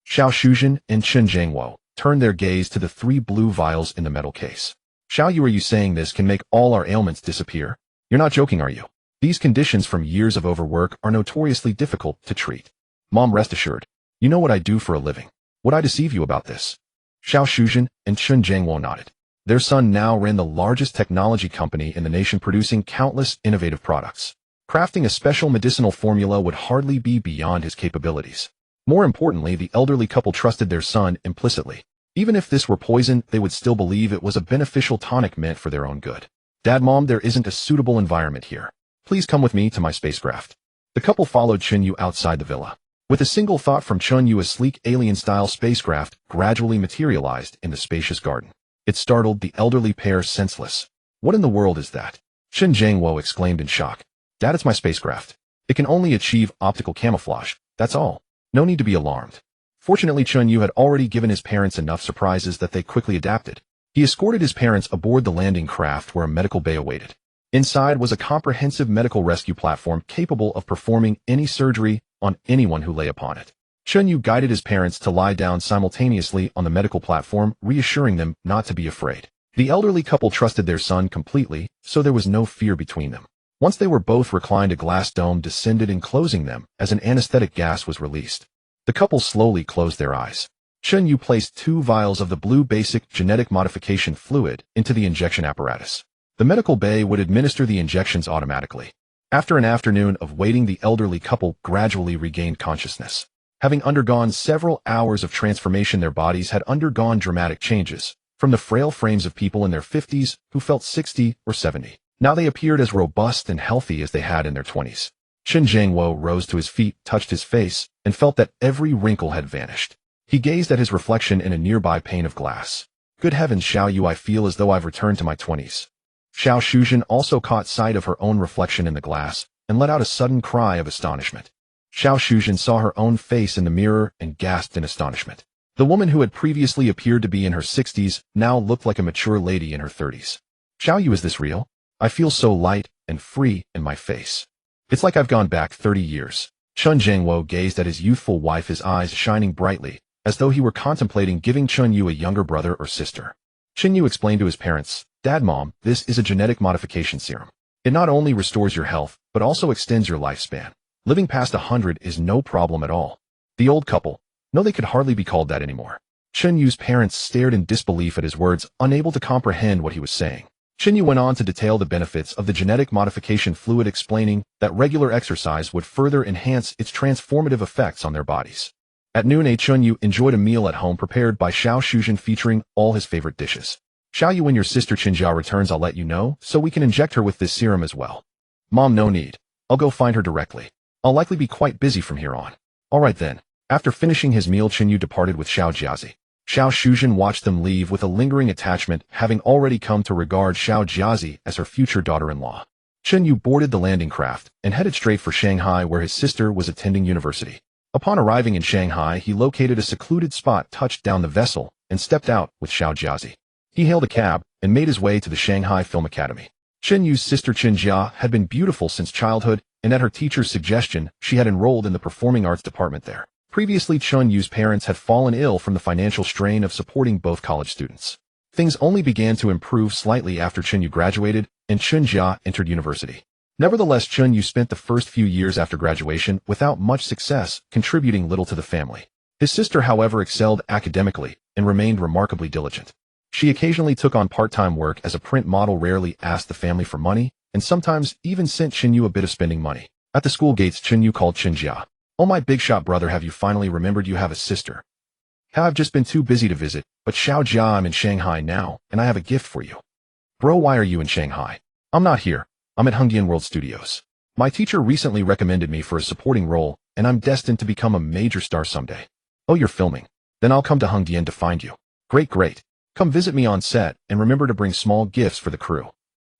[SPEAKER 1] Xiao Shuzhen and Chen Zhangwo turned their gaze to the 3 blue vials in the metal case. "Xiao Yu, are you saying this can make all our ailments disappear? You're not joking, are you? These conditions from years of overwork are notoriously difficult to treat." "Mom, rest assured. You know what I do for a living. Would I deceive you about this?" Xiao Shuzhen and Chen Zhangwo nodded. Their son now ran the largest technology company in the nation, producing countless innovative products. Crafting a special medicinal formula would hardly be beyond his capabilities. More importantly, the elderly couple trusted their son implicitly. Even if this were poison, they would still believe it was a beneficial tonic meant for their own good. "Dad, Mom, there isn't a suitable environment here. Please come with me to my spacecraft." The couple followed Chen Yu outside the villa. With a single thought from Chen Yu, a sleek alien-style spacecraft gradually materialized in the spacious garden. It startled the elderly pair senseless. "What in the world is that?" Chen Zhangwo exclaimed in shock. "Dad, it's my spacecraft. It can only achieve optical camouflage, that's all. No need to be alarmed." Fortunately, Chen Yu had already given his parents enough surprises that they quickly adapted. He escorted his parents aboard the landing craft, where a medical bay awaited. Inside was a comprehensive medical rescue platform capable of performing any surgery on anyone who lay upon it. Chen Yu guided his parents to lie down simultaneously on the medical platform, reassuring them not to be afraid. The elderly couple trusted their son completely, so there was no fear between them. Once they were both reclined, a glass dome descended, enclosing them as an anesthetic gas was released. The couple slowly closed their eyes. Chen Yu placed 2 vials of the blue basic genetic modification fluid into the injection apparatus. The medical bay would administer the injections automatically. After an afternoon of waiting, the elderly couple gradually regained consciousness. Having undergone several hours of transformation, their bodies had undergone dramatic changes. From the frail frames of people in their 50s who felt 60 or 70, now they appeared as robust and healthy as they had in their 20s. Chen Zhangwo rose to his feet, touched his face, and felt that every wrinkle had vanished. He gazed at his reflection in a nearby pane of glass. "Good heavens, Xiao Yu, I feel as though I've returned to my 20s. Xiao Shuzhen also caught sight of her own reflection in the glass and let out a sudden cry of astonishment. Xiao Shuzhen saw her own face in the mirror and gasped in astonishment. The woman who had previously appeared to be in her 60s now looked like a mature lady in her 30s. Xiao Yu, is this real? I feel so light and free in my face. It's like I've gone back 30 years. Chen Zhengwo gazed at his youthful wife, his eyes shining brightly, as though he were contemplating giving Chen Yu a younger brother or sister. Chen Yu explained to his parents, "Dad, Mom, this is a genetic modification serum. It not only restores your health, but also extends your lifespan. Living past 100 is no problem at all." The old couple, no, they could hardly be called that anymore. Chen Yu's parents stared in disbelief at his words, unable to comprehend what he was saying. Chen Yu went on to detail the benefits of the genetic modification fluid, explaining that regular exercise would further enhance its transformative effects on their bodies. At noon, Chen Yu enjoyed a meal at home prepared by Xiao Shuzhen featuring all his favorite dishes. "Xiao Yu, when your sister Qinjia returns, I'll let you know, so we can inject her with this serum as well." "Mom, no need. I'll go find her directly. I'll likely be quite busy from here on." "All right then." After finishing his meal, Chen Yu departed with Xiao Jiazi. Xiao Shuzhen watched them leave with a lingering attachment, having already come to regard Xiao Jiazi as her future daughter-in-law. Chen Yu boarded the landing craft and headed straight for Shanghai, where his sister was attending university. Upon arriving in Shanghai, he located a secluded spot, touched down the vessel, and stepped out with Xiao Jiazi. He hailed a cab and made his way to the Shanghai Film Academy. Chen Yu's sister Qinjia had been beautiful since childhood, and at her teacher's suggestion, she had enrolled in the performing arts department there. Previously, Chen Yu's parents had fallen ill from the financial strain of supporting both college students. Things only began to improve slightly after Chen Yu graduated and Qinjia entered university. Nevertheless, Chen Yu spent the first few years after graduation without much success, contributing little to the family. His sister, however, excelled academically and remained remarkably diligent. She occasionally took on part-time work as a print model, rarely asked the family for money, and sometimes even sent Chen Yu a bit of spending money. At the school gates, Chen Yu called Qinjia. "Oh, my big shot brother, have you finally remembered you have a sister?" "I've just been too busy to visit, but Xiao Jia, I'm in Shanghai now, and I have a gift for you." "Bro, why are you in Shanghai?" "I'm not here. I'm at Hongdian World Studios. My teacher recently recommended me for a supporting role, and I'm destined to become a major star someday." "Oh, you're filming? Then I'll come to Hongdian to find you." "Great, great. Come visit me on set, and remember to bring small gifts for the crew."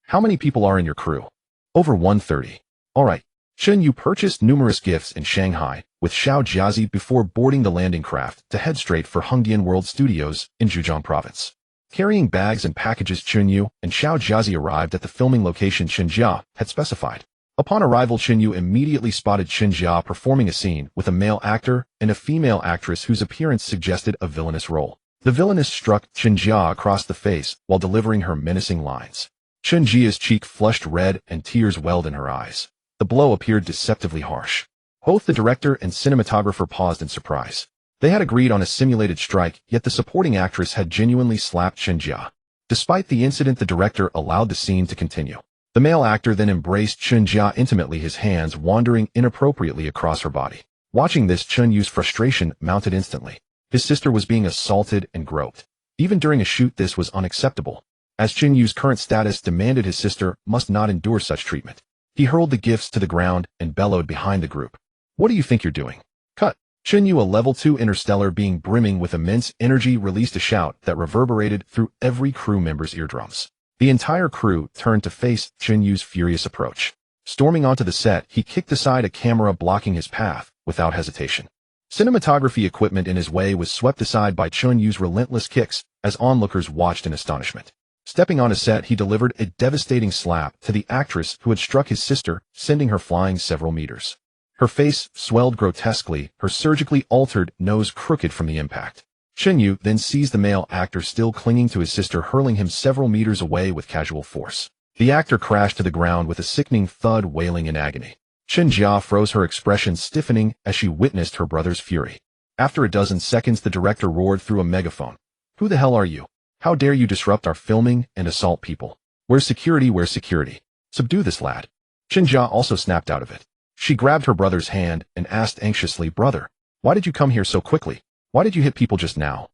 [SPEAKER 1] "How many people are in your crew?" "Over 130. "All right." Chen Yu purchased numerous gifts in Shanghai with Xiao Jiazi before boarding the landing craft to head straight for Hongdian World Studios in Zhejiang Province. Carrying bags and packages, Chen Yu and Xiao Jiazi arrived at the filming location Qinjia had specified. Upon arrival, Chen Yu immediately spotted Qinjia performing a scene with a male actor and a female actress whose appearance suggested a villainous role. The villainess struck Qinjia across the face while delivering her menacing lines. Qinjia's cheek flushed red and tears welled in her eyes. The blow appeared deceptively harsh. Both the director and cinematographer paused in surprise. They had agreed on a simulated strike, yet the supporting actress had genuinely slapped Qinjia. Despite the incident, the director allowed the scene to continue. The male actor then embraced Qinjia intimately, his hands wandering inappropriately across her body. Watching this, Chen Yu's frustration mounted instantly. His sister was being assaulted and groped. Even during a shoot, this was unacceptable, as Chen Yu's current status demanded his sister must not endure such treatment. He hurled the gifts to the ground and bellowed behind the group. "What do you think you're doing?" "Cut." Chen Yu, a level 2 interstellar being brimming with immense energy, released a shout that reverberated through every crew member's eardrums. The entire crew turned to face Chen Yu's furious approach. Storming onto the set, he kicked aside a camera blocking his path without hesitation. Cinematography equipment in his way was swept aside by Chen Yu's relentless kicks as onlookers watched in astonishment. Stepping on a set, he delivered a devastating slap to the actress who had struck his sister, sending her flying several meters. Her face swelled grotesquely, her surgically altered nose crooked from the impact. Chen Yu then seized the male actor still clinging to his sister, hurling him several meters away with casual force. The actor crashed to the ground with a sickening thud, wailing in agony. Qinjia froze, her expression stiffening as she witnessed her brother's fury. After a dozen seconds, the director roared through a megaphone. "Who the hell are you? How dare you disrupt our filming and assault people? Where's security? Where's security? Subdue this lad." Qinjia also snapped out of it. She grabbed her brother's hand and asked anxiously, "Brother, why did you come here so quickly? Why did you hit people just now?"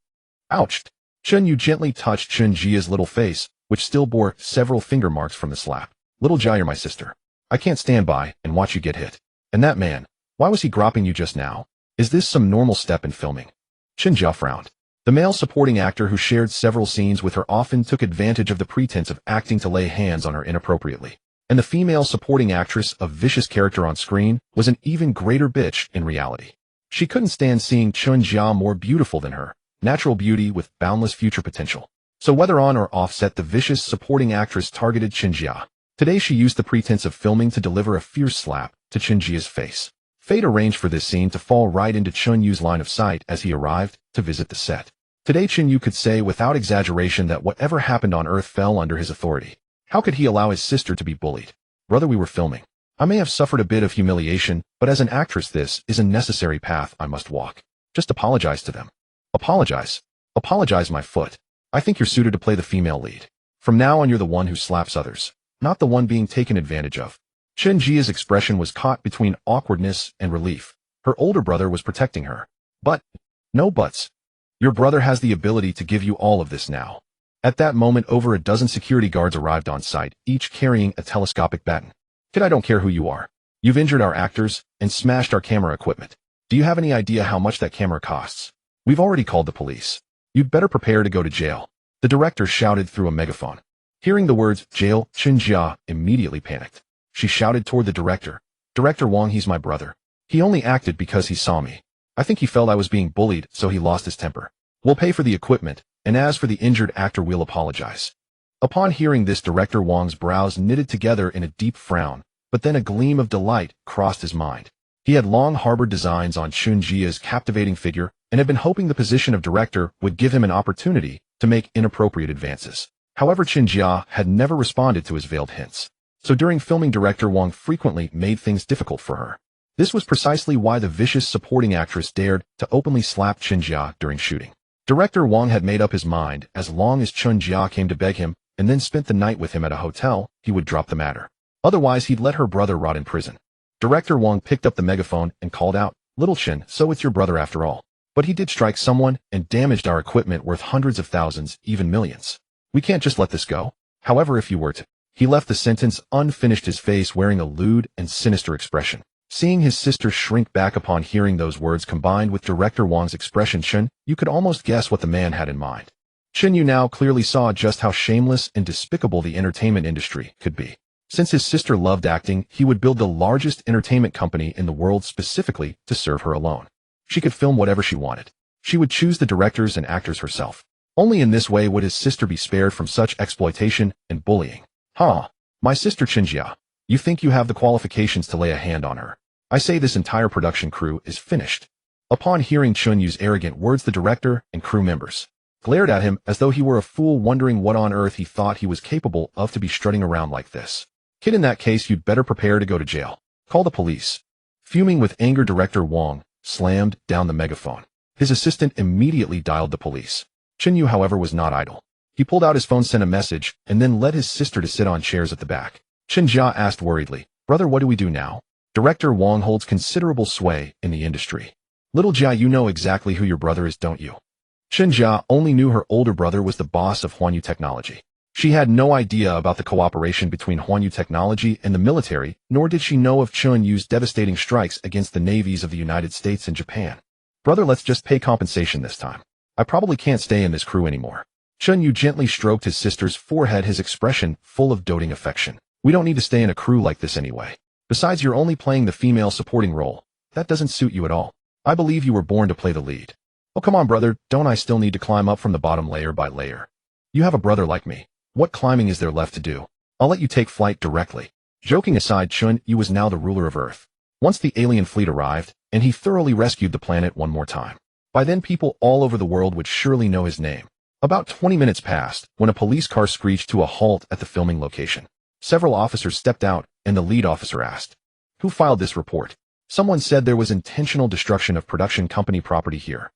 [SPEAKER 1] "Ouch." Chen Yu gently touched Qinjia's little face, which still bore several finger marks from the slap. "Little Jia, you're my sister. I can't stand by and watch you get hit. And that man, why was he gropping you just now? Is this some normal step in filming?" Qinjia frowned. The male supporting actor who shared several scenes with her often took advantage of the pretense of acting to lay hands on her inappropriately. And the female supporting actress, a vicious character on screen, was an even greater bitch in reality. She couldn't stand seeing Chen Yu more beautiful than her, natural beauty with boundless future potential. So whether on or off set, the vicious supporting actress targeted Chen Yu. Today she used the pretense of filming to deliver a fierce slap to Chen Yu's face. Fate arranged for this scene to fall right into Chen Yu's line of sight as he arrived to visit the set. Today Chen Yu could say without exaggeration that whatever happened on Earth fell under his authority. How could he allow his sister to be bullied? Brother, we were filming. I may have suffered a bit of humiliation, but as an actress this is a necessary path I must walk. Just apologize to them. Apologize. Apologize, my foot. I think you're suited to play the female lead. From now on you're the one who slaps others, not the one being taken advantage of. Chen Jia's expression was caught between awkwardness and relief. Her older brother was protecting her. But, no buts. Your brother has the ability to give you all of this now. At that moment over a dozen security guards arrived on site, each carrying a telescopic baton. Kid, I don't care who you are. You've injured our actors and smashed our camera equipment. Do you have any idea how much that camera costs? We've already called the police. You'd better prepare to go to jail. The director shouted through a megaphone. Hearing the words jail, Chen Jia immediately panicked. She shouted toward the director. Director Wang, he's my brother. He only acted because he saw me. I think he felt I was being bullied, so he lost his temper. We'll pay for the equipment, and as for the injured actor, we'll apologize. Upon hearing this, Director Wang's brows knitted together in a deep frown, but then a gleam of delight crossed his mind. He had long harbored designs on Chen Jia's captivating figure and had been hoping the position of director would give him an opportunity to make inappropriate advances. However, Chen Jia had never responded to his veiled hints. So during filming, Director Wang frequently made things difficult for her. This was precisely why the vicious supporting actress dared to openly slap Chen Jia during shooting. Director Wang had made up his mind, as long as Chen Jia came to beg him and then spent the night with him at a hotel, he would drop the matter. Otherwise, he'd let her brother rot in prison. Director Wang picked up the megaphone and called out, "Little Chen, so it's your brother after all. But he did strike someone and damaged our equipment worth hundreds of thousands, even millions. We can't just let this go. However, if you were to..." He left the sentence unfinished, his face wearing a lewd and sinister expression. Seeing his sister shrink back upon hearing those words combined with Director Wang's expression, Chen Yu could almost guess what the man had in mind. Chen Yu now clearly saw just how shameless and despicable the entertainment industry could be. Since his sister loved acting, he would build the largest entertainment company in the world specifically to serve her alone. She could film whatever she wanted. She would choose the directors and actors herself. Only in this way would his sister be spared from such exploitation and bullying. Huh. My sister Chen Jia. You think you have the qualifications to lay a hand on her? I say this entire production crew is finished. Upon hearing Chen Yu's arrogant words, the director and crew members glared at him as though he were a fool, wondering what on earth he thought he was capable of to be strutting around like this. Kid, in that case, you'd better prepare to go to jail. Call the police. Fuming with anger, Director Wang slammed down the megaphone. His assistant immediately dialed the police. Chen Yu, however, was not idle. He pulled out his phone, sent a message, and then led his sister to sit on chairs at the back. Chen Jia asked worriedly, "Brother, what do we do now?" Director Wang holds considerable sway in the industry. Little Jia, you know exactly who your brother is, don't you? Chen Jia only knew her older brother was the boss of Huanyu Technology. She had no idea about the cooperation between Huanyu Technology and the military, nor did she know of Chen Yu's devastating strikes against the navies of the United States and Japan. Brother, let's just pay compensation this time. I probably can't stay in this crew anymore. Chen Yu gently stroked his sister's forehead, his expression full of doting affection. We don't need to stay in a crew like this anyway. Besides, you're only playing the female supporting role. That doesn't suit you at all. I believe you were born to play the lead. Oh, come on, brother, don't I still need to climb up from the bottom layer by layer? You have a brother like me. What climbing is there left to do? I'll let you take flight directly. Joking aside, Chen Yu was now the ruler of Earth. Once the alien fleet arrived, and he thoroughly rescued the planet one more time. By then, people all over the world would surely know his name. About 20 minutes passed when a police car screeched to a halt at the filming location. Several officers stepped out, and the lead officer asked, "Who filed this report?" Someone said there was intentional destruction of production company property here.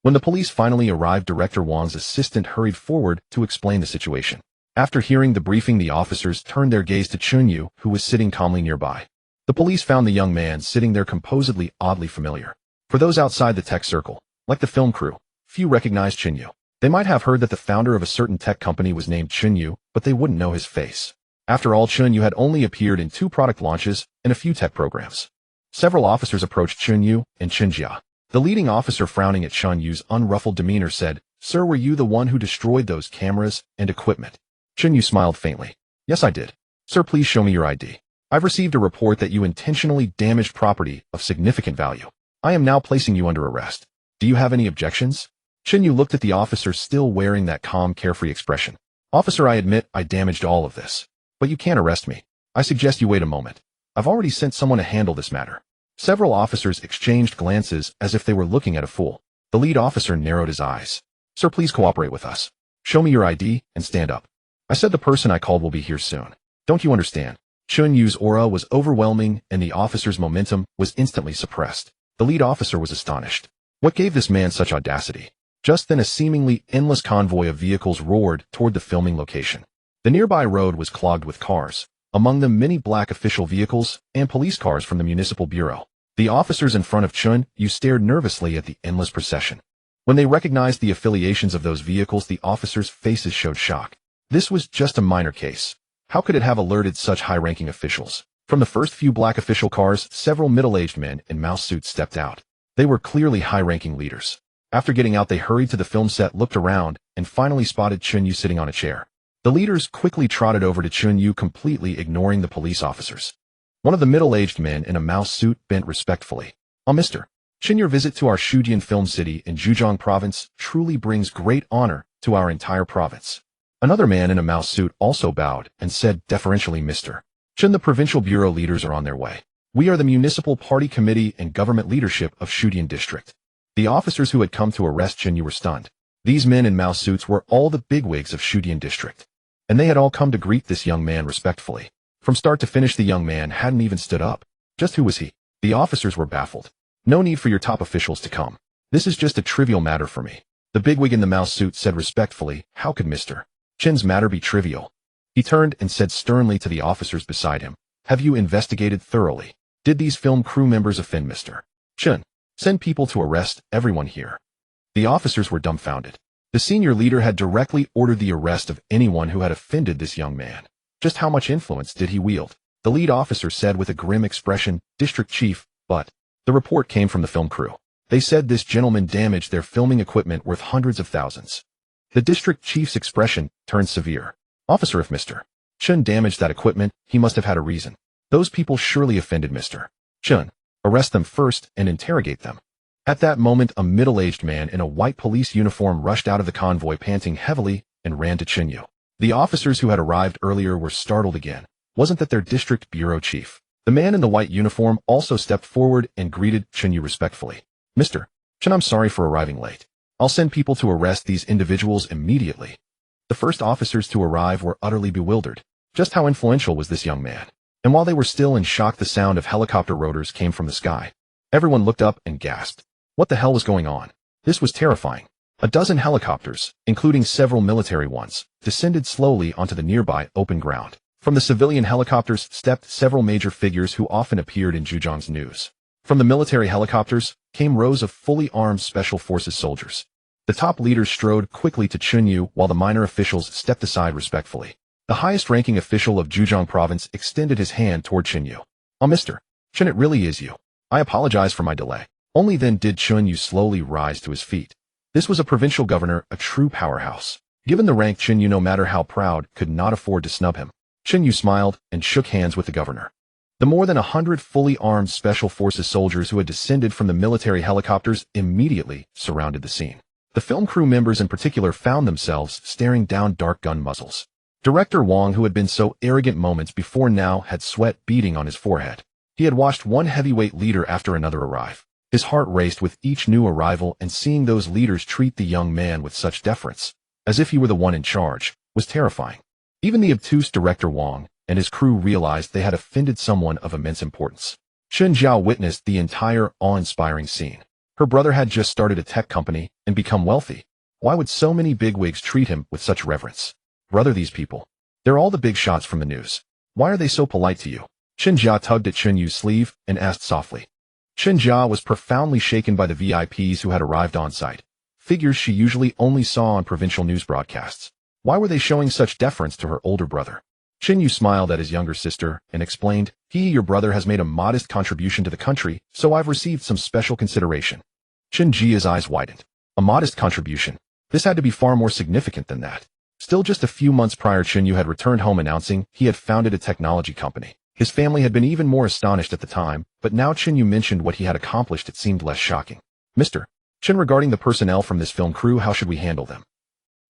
[SPEAKER 1] When the police finally arrived, Director Wang's assistant hurried forward to explain the situation. After hearing the briefing, the officers turned their gaze to Chen Yu, who was sitting calmly nearby. The police found the young man sitting there composedly, oddly familiar. For those outside the tech circle, like the film crew, few recognized Chen Yu. They might have heard that the founder of a certain tech company was named Chen Yu, but they wouldn't know his face. After all, Chen Yu had only appeared in 2 product launches and a few tech programs. Several officers approached Chen Yu and Chen Jia. The leading officer, frowning at Chen Yu's unruffled demeanor, said, "Sir, were you the one who destroyed those cameras and equipment?" Chen Yu smiled faintly. "Yes, I did. Sir, please show me your ID. I've received a report that you intentionally damaged property of significant value. I am now placing you under arrest. Do you have any objections? Chen Yu looked at the officer, still wearing that calm, carefree expression. Officer, I admit I damaged all of this. But you can't arrest me. I suggest you wait a moment. I've already sent someone to handle this matter. Several officers exchanged glances as if they were looking at a fool. The lead officer narrowed his eyes. Sir, please cooperate with us. Show me your ID and stand up. I said the person I called will be here soon. Don't you understand? Chen Yu's aura was overwhelming and the officer's momentum was instantly suppressed. The lead officer was astonished. What gave this man such audacity? Just then a seemingly endless convoy of vehicles roared toward the filming location. The nearby road was clogged with cars, among them many black official vehicles and police cars from the municipal bureau. The officers in front of Chen Yu stared nervously at the endless procession. When they recognized the affiliations of those vehicles, the officers' faces showed shock. This was just a minor case. How could it have alerted such high-ranking officials? From the first few black official cars, several middle-aged men in mouse suits stepped out. They were clearly high-ranking leaders. After getting out, they hurried to the film set, looked around, and finally spotted Chen Yu sitting on a chair. The leaders quickly trotted over to Chen Yu, completely ignoring the police officers. One of the middle-aged men in a mouse suit bent respectfully. Mr. Chen, your visit to our Shujian film city in Zhejiang province truly brings great honor to our entire province. Another man in a mouse suit also bowed and said deferentially, Mr. Chen, the provincial bureau leaders are on their way. We are the municipal party committee and government leadership of Shujian district. The officers who had come to arrest Chen Yu were stunned. These men in mouse suits were all the bigwigs of Shujian district, and they had all come to greet this young man respectfully. From start to finish, the young man hadn't even stood up. Just who was he? The officers were baffled. No need for your top officials to come. This is just a trivial matter for me. The bigwig in the mouse suit said respectfully, how could Mr. Chen's matter be trivial? He turned and said sternly to the officers beside him, have you investigated thoroughly? Did these film crew members offend Mr. Chen? Send people to arrest everyone here. The officers were dumbfounded. The senior leader had directly ordered the arrest of anyone who had offended this young man. Just how much influence did he wield? The lead officer said with a grim expression, District Chief, but the report came from the film crew. They said this gentleman damaged their filming equipment worth hundreds of thousands. The district chief's expression turned severe. Officer, if Mr. Chen damaged that equipment, he must have had a reason. Those people surely offended Mr. Chen. Arrest them first and interrogate them. At that moment, a middle-aged man in a white police uniform rushed out of the convoy, panting heavily, and ran to Chen Yu. The officers who had arrived earlier were startled again. Wasn't that their district bureau chief? The man in the white uniform also stepped forward and greeted Chen Yu respectfully. Mr. Chen, I'm sorry for arriving late. I'll send people to arrest these individuals immediately. The first officers to arrive were utterly bewildered. Just how influential was this young man? And while they were still in shock, the sound of helicopter rotors came from the sky. Everyone looked up and gasped. What the hell was going on? This was terrifying. A dozen helicopters, including several military ones, descended slowly onto the nearby open ground. From the civilian helicopters stepped several major figures who often appeared in Zhejiang's news. From the military helicopters came rows of fully armed special forces soldiers. The top leaders strode quickly to Chen Yu while the minor officials stepped aside respectfully. The highest-ranking official of Zhejiang province extended his hand toward Chen Yu. Mr. Chen, it really is you. I apologize for my delay. Only then did Chen Yu slowly rise to his feet. This was a provincial governor, a true powerhouse. Given the rank, Chen Yu, no matter how proud, could not afford to snub him. Chen Yu smiled and shook hands with the governor. The more than 100 fully armed special forces soldiers who had descended from the military helicopters immediately surrounded the scene. The film crew members in particular found themselves staring down dark gun muzzles. Director Wang, who had been so arrogant moments before, now had sweat beading on his forehead. He had watched one heavyweight leader after another arrive. His heart raced with each new arrival, and seeing those leaders treat the young man with such deference, as if he were the one in charge, was terrifying. Even the obtuse Director Wang and his crew realized they had offended someone of immense importance. Chen Zhao witnessed the entire awe-inspiring scene. Her brother had just started a tech company and become wealthy. Why would so many bigwigs treat him with such reverence? Brother, these people. They're all the big shots from the news. Why are they so polite to you? Chen Jia tugged at Chen Yu's sleeve and asked softly. Chen Jia was profoundly shaken by the VIPs who had arrived on site. Figures she usually only saw on provincial news broadcasts. Why were they showing such deference to her older brother? Chen Yu smiled at his younger sister and explained, your brother has made a modest contribution to the country, so I've received some special consideration. Chen Jia's eyes widened. A modest contribution? This had to be far more significant than that. Still just a few months prior, Chen Yu had returned home announcing he had founded a technology company. His family had been even more astonished at the time, but now Chen Yu mentioned what he had accomplished, it seemed less shocking. Mr. Chen, regarding the personnel from this film crew, how should we handle them?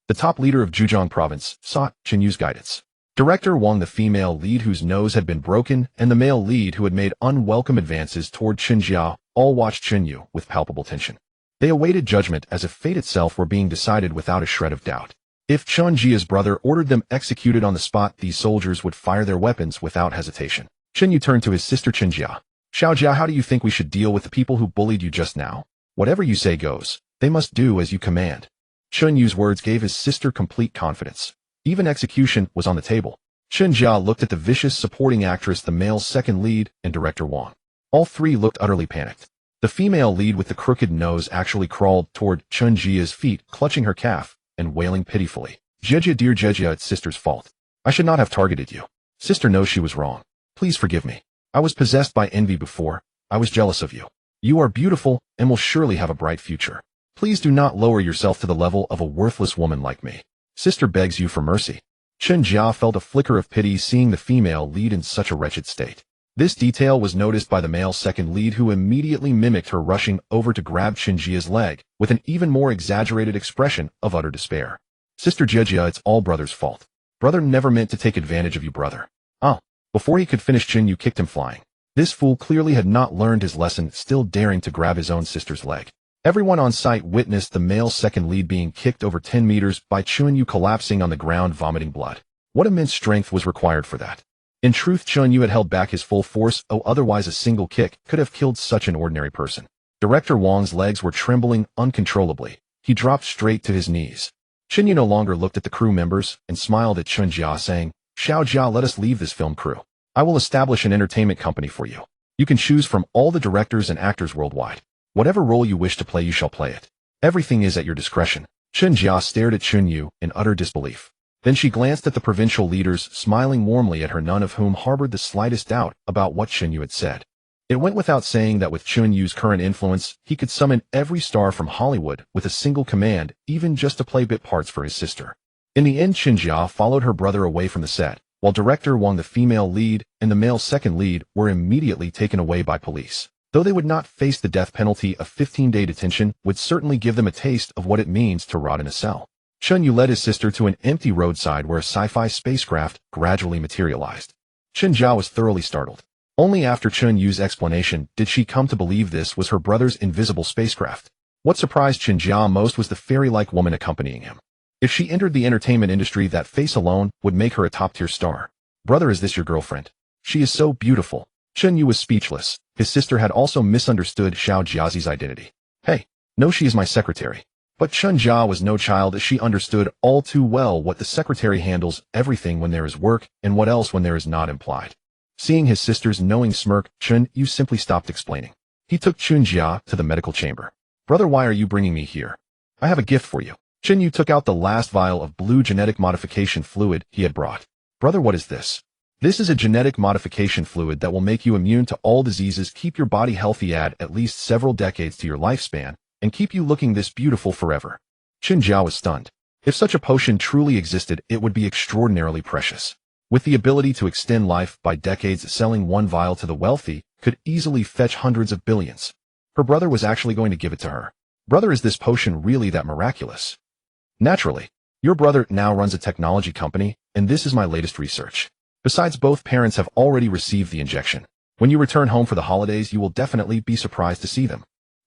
[SPEAKER 1] The top leader of Zhejiang province sought Chen Yu's guidance. Director Wang, the female lead whose nose had been broken, and the male lead who had made unwelcome advances toward Chen Jia, all watched Chen Yu with palpable tension. They awaited judgment as if fate itself were being decided without a shred of doubt. If Chen Jia's brother ordered them executed on the spot, these soldiers would fire their weapons without hesitation. Chen Yu turned to his sister Chen Jia. Xiao Jia, how do you think we should deal with the people who bullied you just now? Whatever you say goes. They must do as you command. Chen Yu's words gave his sister complete confidence. Even execution was on the table. Chen Jia looked at the vicious supporting actress, the male's second lead, and director Wang. All three looked utterly panicked. The female lead with the crooked nose actually crawled toward Chen Jia's feet, clutching her calf and wailing pitifully. Jejia, dear Jejia, it's sister's fault. I should not have targeted you. Sister knows she was wrong. Please forgive me. I was possessed by envy before. I was jealous of you. You are beautiful and will surely have a bright future. Please do not lower yourself to the level of a worthless woman like me. Sister begs you for mercy. Chen Jia felt a flicker of pity seeing the female lead in such a wretched state. This detail was noticed by the male second lead, who immediately mimicked her rushing over to grab Chen Jia's leg with an even more exaggerated expression of utter despair. Sister Jejia, it's all brother's fault. Brother never meant to take advantage of you, brother. Ah. Before he could finish, Chen Yu kicked him flying. This fool clearly had not learned his lesson, still daring to grab his own sister's leg. Everyone on site witnessed the male second lead being kicked over 10 meters by Chen Yu, collapsing on the ground vomiting blood. What immense strength was required for that? In truth, Chen Yu had held back his full force, otherwise a single kick could have killed such an ordinary person. Director Wang's legs were trembling uncontrollably. He dropped straight to his knees. Chen Yu no longer looked at the crew members and smiled at Chen Jia, saying, Xiao Jia, let us leave this film crew. I will establish an entertainment company for you. You can choose from all the directors and actors worldwide. Whatever role you wish to play, you shall play it. Everything is at your discretion. Chen Jia stared at Chen Yu in utter disbelief. Then she glanced at the provincial leaders, smiling warmly at her, none of whom harbored the slightest doubt about what Chen Yu had said. It went without saying that with Chen Yu's current influence, he could summon every star from Hollywood with a single command, even just to play bit parts for his sister. In the end, Chen Jia followed her brother away from the set, while director Wang, the female lead, and the male second lead were immediately taken away by police. Though they would not face the death penalty, a 15-day detention would certainly give them a taste of what it means to rot in a cell. Chen Yu led his sister to an empty roadside where a sci-fi spacecraft gradually materialized. Chen Jia was thoroughly startled. Only after Chen Yu's explanation did she come to believe this was her brother's invisible spacecraft. What surprised Chen Jia most was the fairy-like woman accompanying him. If she entered the entertainment industry, that face alone would make her a top-tier star. Brother, is this your girlfriend? She is so beautiful. Chen Yu was speechless. His sister had also misunderstood Xiao Jiazi's identity. Hey, no, she is my secretary. But Chen Jia was no child, as she understood all too well what the secretary handles everything when there is work and what else when there is not implied. Seeing his sister's knowing smirk, Chen Yu simply stopped explaining. He took Chen Jia to the medical chamber. Brother, why are you bringing me here? I have a gift for you. Chen Yu took out the last vial of blue genetic modification fluid he had brought. Brother, what is this? This is a genetic modification fluid that will make you immune to all diseases, keep your body healthy, add at least several decades to your lifespan, and keep you looking this beautiful forever. Chen Jia was stunned. If such a potion truly existed, it would be extraordinarily precious. With the ability to extend life by decades, selling one vial to the wealthy could easily fetch hundreds of billions. Her brother was actually going to give it to her. Brother, is this potion really that miraculous? Naturally. Your brother now runs a technology company, and this is my latest research. Besides, both parents have already received the injection. When you return home for the holidays, you will definitely be surprised to see them.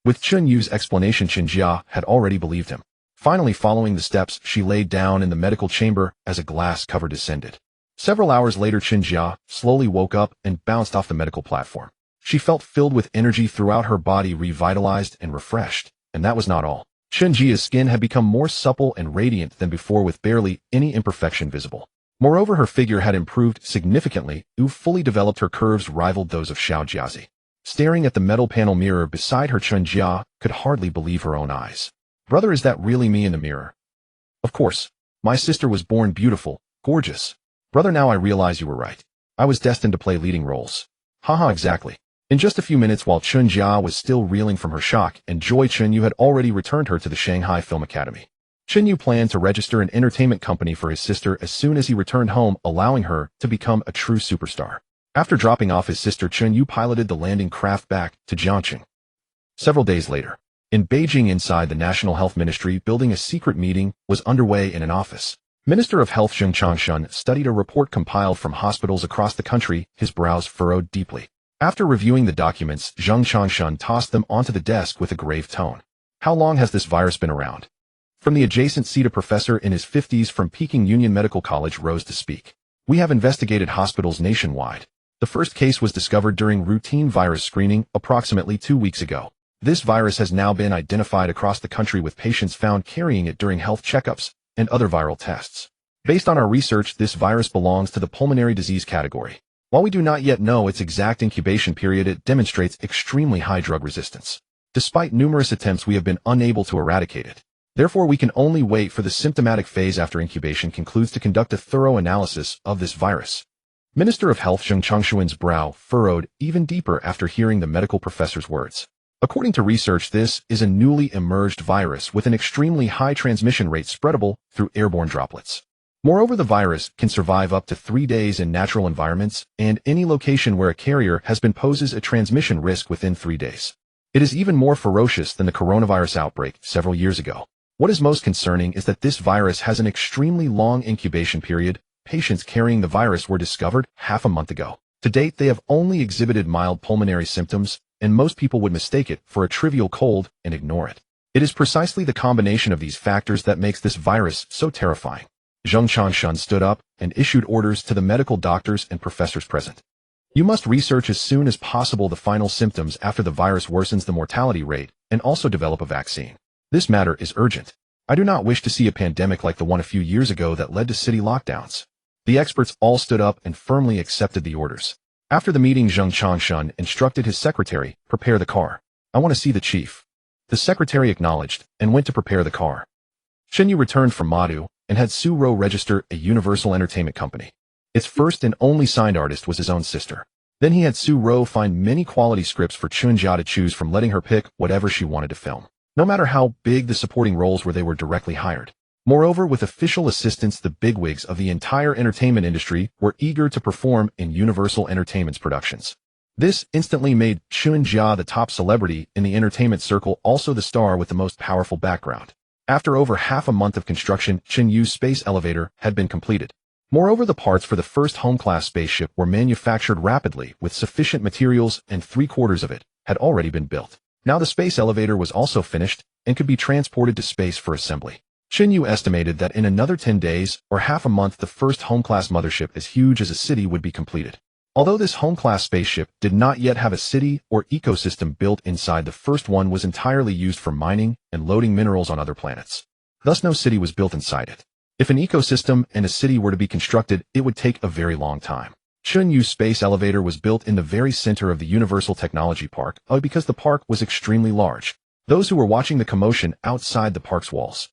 [SPEAKER 1] With Chen Yu's explanation, Chen Jia had already believed him. Finally, following the steps, she laid down in the medical chamber as a glass cover descended. Several hours later, Chen Jia slowly woke up and bounced off the medical platform. She felt filled with energy throughout her body, revitalized and refreshed. And that was not all. Chen Jia's skin had become more supple and radiant than before, with barely any imperfection visible. Moreover, her figure had improved significantly. Fully developed, her curves rivaled those of Xiao Jiazi. Staring at the metal panel mirror beside her, Chen Jia could hardly believe her own eyes. Brother, is that really me in the mirror? Of course. My sister was born beautiful, gorgeous. Brother, now I realize you were right. I was destined to play leading roles. Haha, exactly. In just a few minutes, while Chen Jia was still reeling from her shock and joy, Chen Yu had already returned her to the Shanghai Film Academy. Chen Yu planned to register an entertainment company for his sister as soon as he returned home, allowing her to become a true superstar. After dropping off his sister, Chen Yu piloted the landing craft back to Jiangqing. Several days later, in Beijing, inside the National Health Ministry building, a secret meeting was underway in an office. Minister of Health Zheng Changshun studied a report compiled from hospitals across the country, his brows furrowed deeply. After reviewing the documents, Zheng Changshun tossed them onto the desk with a grave tone. How long has this virus been around? From the adjacent seat, a professor in his 50s from Peking Union Medical College rose to speak. We have investigated hospitals nationwide. The first case was discovered during routine virus screening approximately 2 weeks ago. This virus has now been identified across the country, with patients found carrying it during health checkups and other viral tests. Based on our research, this virus belongs to the pulmonary disease category. While we do not yet know its exact incubation period, it demonstrates extremely high drug resistance. Despite numerous attempts, we have been unable to eradicate it. Therefore, we can only wait for the symptomatic phase after incubation concludes to conduct a thorough analysis of this virus. Minister of Health Zheng Changshun's brow furrowed even deeper after hearing the medical professor's words. According to research, this is a newly emerged virus with an extremely high transmission rate, spreadable through airborne droplets. Moreover, the virus can survive up to 3 days in natural environments, and any location where a carrier has been poses a transmission risk within 3 days. It is even more ferocious than the coronavirus outbreak several years ago. What is most concerning is that this virus has an extremely long incubation period. Patients carrying the virus were discovered half a month ago. To date, they have only exhibited mild pulmonary symptoms, and most people would mistake it for a trivial cold and ignore it. It is precisely the combination of these factors that makes this virus so terrifying. Zheng Changshun stood up and issued orders to the medical doctors and professors present. You must research as soon as possible the final symptoms after the virus worsens the mortality rate, and also develop a vaccine. This matter is urgent. I do not wish to see a pandemic like the one a few years ago that led to city lockdowns. The experts all stood up and firmly accepted the orders. After the meeting, Zheng Changshun instructed his secretary, prepare the car. I want to see the chief. The secretary acknowledged and went to prepare the car. Chen Yu returned from Madu and had Su Ro register a Universal Entertainment Company. Its first and only signed artist was his own sister. Then he had Su Ro find many quality scripts for Chen Jia to choose from, letting her pick whatever she wanted to film. No matter how big the supporting roles were, they were directly hired. Moreover, with official assistance, the bigwigs of the entire entertainment industry were eager to perform in Universal Entertainment's productions. This instantly made Chen Jia the top celebrity in the entertainment circle, also the star with the most powerful background. After over half a month of construction, Chen Yu's space elevator had been completed. Moreover, the parts for the first home-class spaceship were manufactured rapidly with sufficient materials, and 3/4 of it had already been built. Now the space elevator was also finished and could be transported to space for assembly. Chen Yu estimated that in another 10 days or half a month, the first home-class mothership, as huge as a city, would be completed. Although this home-class spaceship did not yet have a city or ecosystem built inside, the first one was entirely used for mining and loading minerals on other planets. Thus no city was built inside it. If an ecosystem and a city were to be constructed, it would take a very long time. Chen Yu's space elevator was built in the very center of the Universal Technology Park, because the park was extremely large. Those who were watching the commotion outside the park's walls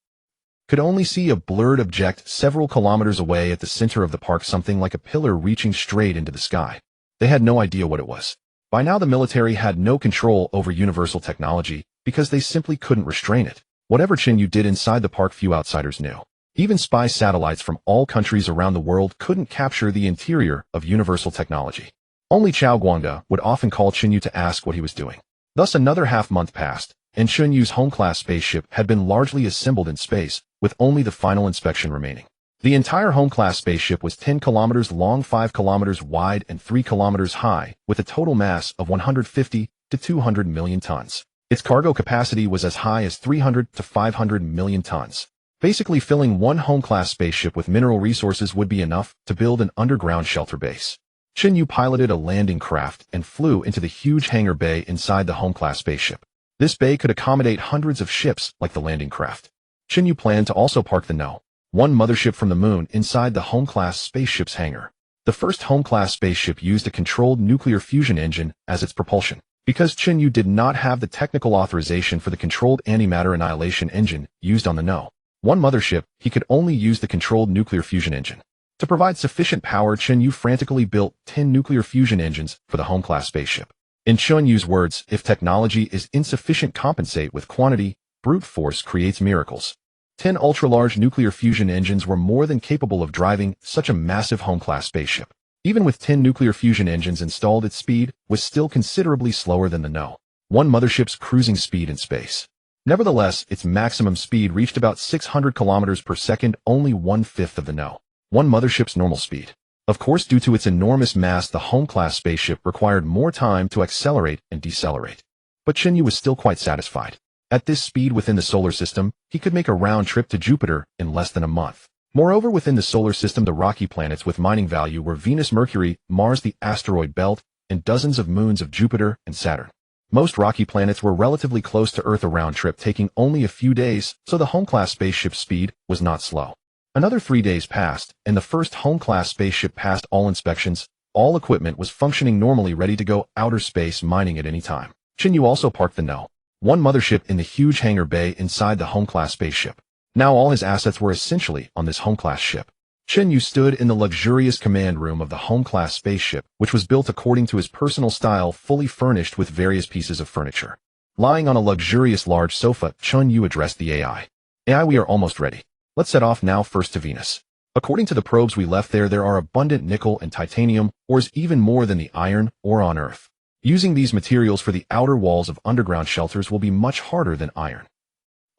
[SPEAKER 1] could only see a blurred object several kilometers away at the center of the park, something like a pillar reaching straight into the sky. They had no idea what it was. By now, the military had no control over Universal Technology because they simply couldn't restrain it. Whatever Chen Yu did inside the park, few outsiders knew. Even spy satellites from all countries around the world couldn't capture the interior of Universal Technology. Only Chao Guangda would often call Chen Yu to ask what he was doing. Thus another half-month passed, and Chen Yu's home-class spaceship had been largely assembled in space, with only the final inspection remaining. The entire home-class spaceship was 10 kilometers long, 5 kilometers wide, and 3 kilometers high, with a total mass of 150 to 200 million tons. Its cargo capacity was as high as 300 to 500 million tons. Basically, filling one home-class spaceship with mineral resources would be enough to build an underground shelter base. Chen Yu piloted a landing craft and flew into the huge hangar bay inside the home-class spaceship. This bay could accommodate hundreds of ships like the landing craft. Chen Yu planned to also park the No.1 mothership from the moon inside the home-class spaceship's hangar. The first home-class spaceship used a controlled nuclear fusion engine as its propulsion. Because Chen Yu did not have the technical authorization for the controlled antimatter annihilation engine used on the No.1 mothership, he could only use the controlled nuclear fusion engine. To provide sufficient power, Chen Yu frantically built 10 nuclear fusion engines for the home-class spaceship. In Chen Yu's words, if technology is insufficient, compensate with quantity. Brute force creates miracles. 10 ultra-large nuclear fusion engines were more than capable of driving such a massive home-class spaceship. Even with 10 nuclear fusion engines installed, its speed was still considerably slower than the No.1 mothership's cruising speed in space. Nevertheless, its maximum speed reached about 600 kilometers per second, only one-fifth of the No.1 mothership's normal speed. Of course, due to its enormous mass, the home-class spaceship required more time to accelerate and decelerate. But Chen Yu was still quite satisfied. At this speed within the solar system, he could make a round trip to Jupiter in less than a month. Moreover, within the solar system, the rocky planets with mining value were Venus, Mercury, Mars, the asteroid belt, and dozens of moons of Jupiter and Saturn. Most rocky planets were relatively close to Earth, a round trip taking only a few days, so the home-class spaceship's speed was not slow. Another 3 days passed, and the first home-class spaceship passed all inspections. All equipment was functioning normally, ready to go outer space mining at any time. Chen Yu also parked the No.1 mothership in the huge hangar bay inside the home-class spaceship. Now all his assets were essentially on this home-class ship. Chen Yu stood in the luxurious command room of the home-class spaceship, which was built according to his personal style, fully furnished with various pieces of furniture. Lying on a luxurious large sofa, Chen Yu addressed the AI. AI, we are almost ready. Let's set off now, first to Venus. According to the probes we left there are abundant nickel and titanium ores, even more than the iron ore on Earth. Using these materials for the outer walls of underground shelters will be much harder than iron.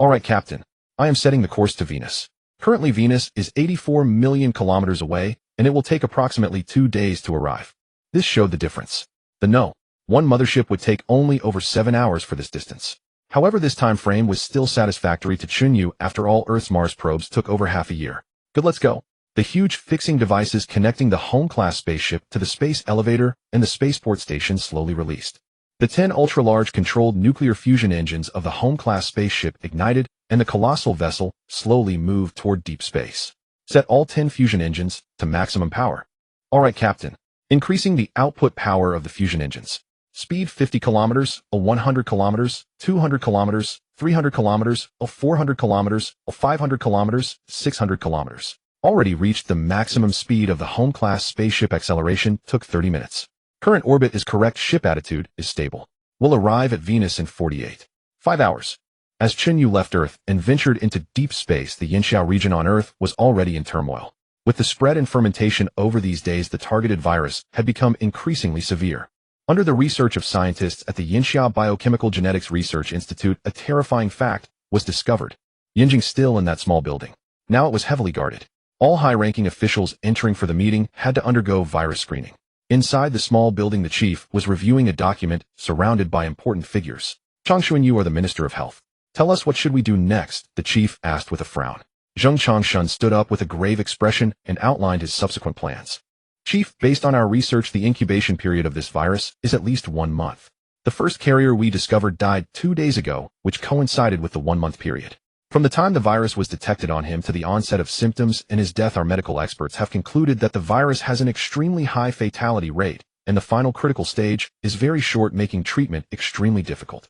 [SPEAKER 1] Alright, Captain. I am setting the course to Venus. Currently, Venus is 84 million kilometers away, and it will take approximately 2 days to arrive. This showed the difference. The No.1 mothership would take only over 7 hours for this distance. However, this time frame was still satisfactory to Chen Yu. After all, Earth's Mars probes took over half a year. Good, let's go. The huge fixing devices connecting the home-class spaceship to the space elevator and the spaceport station slowly released. The 10 ultra-large controlled nuclear fusion engines of the home-class spaceship ignited, and the colossal vessel slowly moved toward deep space. Set all 10 fusion engines to maximum power. Alright, Captain. Increasing the output power of the fusion engines. Speed 50 kilometers, 100 kilometers, 200 kilometers, 300 kilometers, 400 kilometers, 500 kilometers, 600 kilometers. Already reached the maximum speed of the home-class spaceship. Acceleration took 30 minutes. Current orbit is correct. Ship attitude is stable. Will arrive at Venus in 5 hours. As Chen Yu left Earth and ventured into deep space, the Yinxiao region on Earth was already in turmoil. With the spread and fermentation over these days, the targeted virus had become increasingly severe. Under the research of scientists at the Yinxiao Biochemical Genetics Research Institute, a terrifying fact was discovered. Yinjing still in that small building. Now it was heavily guarded. All high-ranking officials entering for the meeting had to undergo virus screening. Inside the small building, the chief was reviewing a document surrounded by important figures. Chen Yu, are the Minister of Health. Tell us, what should we do next? The chief asked with a frown. Zheng Changshun stood up with a grave expression and outlined his subsequent plans. Chief, based on our research, the incubation period of this virus is at least 1 month. The first carrier we discovered died 2 days ago, which coincided with the 1-month period. From the time the virus was detected on him to the onset of symptoms and his death, our medical experts have concluded that the virus has an extremely high fatality rate, and the final critical stage is very short, making treatment extremely difficult.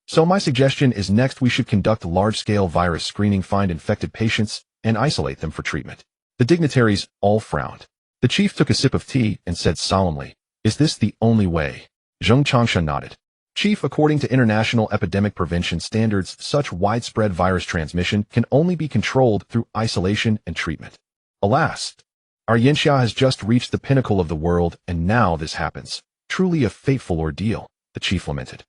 [SPEAKER 1] So my suggestion is, next we should conduct large-scale virus screening, find infected patients, and isolate them for treatment. The dignitaries all frowned. The chief took a sip of tea and said solemnly, "Is this the only way?" Zheng Changsha nodded. Chief, according to international epidemic prevention standards, such widespread virus transmission can only be controlled through isolation and treatment. Alas, our Yinxia has just reached the pinnacle of the world, and now this happens. Truly a fateful ordeal, the chief lamented.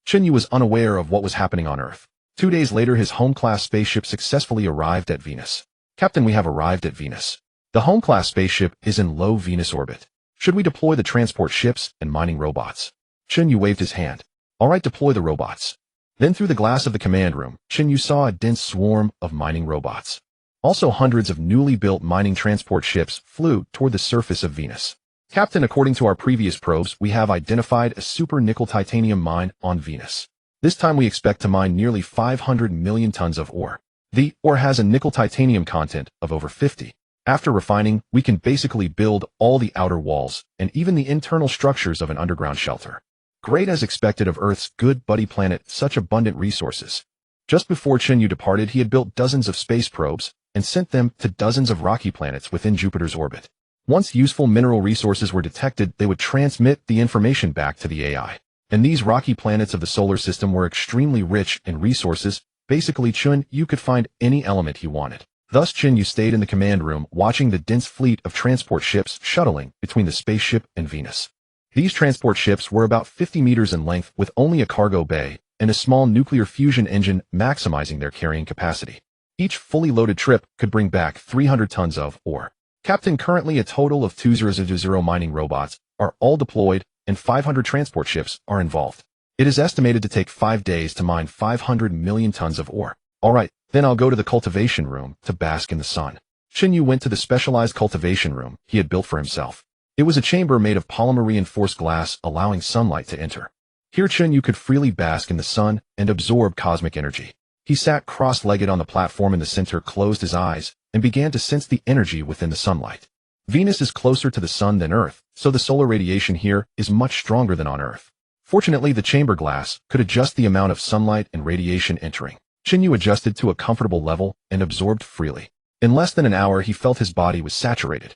[SPEAKER 1] Chen Yu was unaware of what was happening on Earth. 2 days later, his home-class spaceship successfully arrived at Venus. Captain, we have arrived at Venus. The home-class spaceship is in low Venus orbit. Should we deploy the transport ships and mining robots? Chen Yu waved his hand. All right, deploy the robots. Then through the glass of the command room, Chen Yu saw a dense swarm of mining robots. Also, hundreds of newly built mining transport ships flew toward the surface of Venus. Captain, according to our previous probes, we have identified a super nickel titanium mine on Venus. This time we expect to mine nearly 500 million tons of ore. The ore has a nickel titanium content of over 50. After refining, we can basically build all the outer walls and even the internal structures of an underground shelter. Great, as expected of Earth's good buddy planet, such abundant resources. Just before Chen Yu departed, he had built dozens of space probes and sent them to dozens of rocky planets within Jupiter's orbit. Once useful mineral resources were detected, they would transmit the information back to the AI. And these rocky planets of the solar system were extremely rich in resources, Basically, Chen Yu could find any element he wanted. Thus, Chen Yu stayed in the command room watching the dense fleet of transport ships shuttling between the spaceship and Venus. These transport ships were about 50 meters in length with only a cargo bay and a small nuclear fusion engine maximizing their carrying capacity. Each fully loaded trip could bring back 300 tons of ore. Captain, currently a total of 2000 mining robots are all deployed and 500 transport ships are involved. It is estimated to take 5 days to mine 500 million tons of ore. Alright, then I'll go to the cultivation room to bask in the sun. Chen Yu went to the specialized cultivation room he had built for himself. It was a chamber made of polymer-reinforced glass, allowing sunlight to enter. Here Chen Yu could freely bask in the sun and absorb cosmic energy. He sat cross-legged on the platform in the center, closed his eyes, and began to sense the energy within the sunlight. Venus is closer to the sun than Earth, so the solar radiation here is much stronger than on Earth. Fortunately, the chamber glass could adjust the amount of sunlight and radiation entering. Chen Yu adjusted to a comfortable level and absorbed freely. In less than an hour, he felt his body was saturated.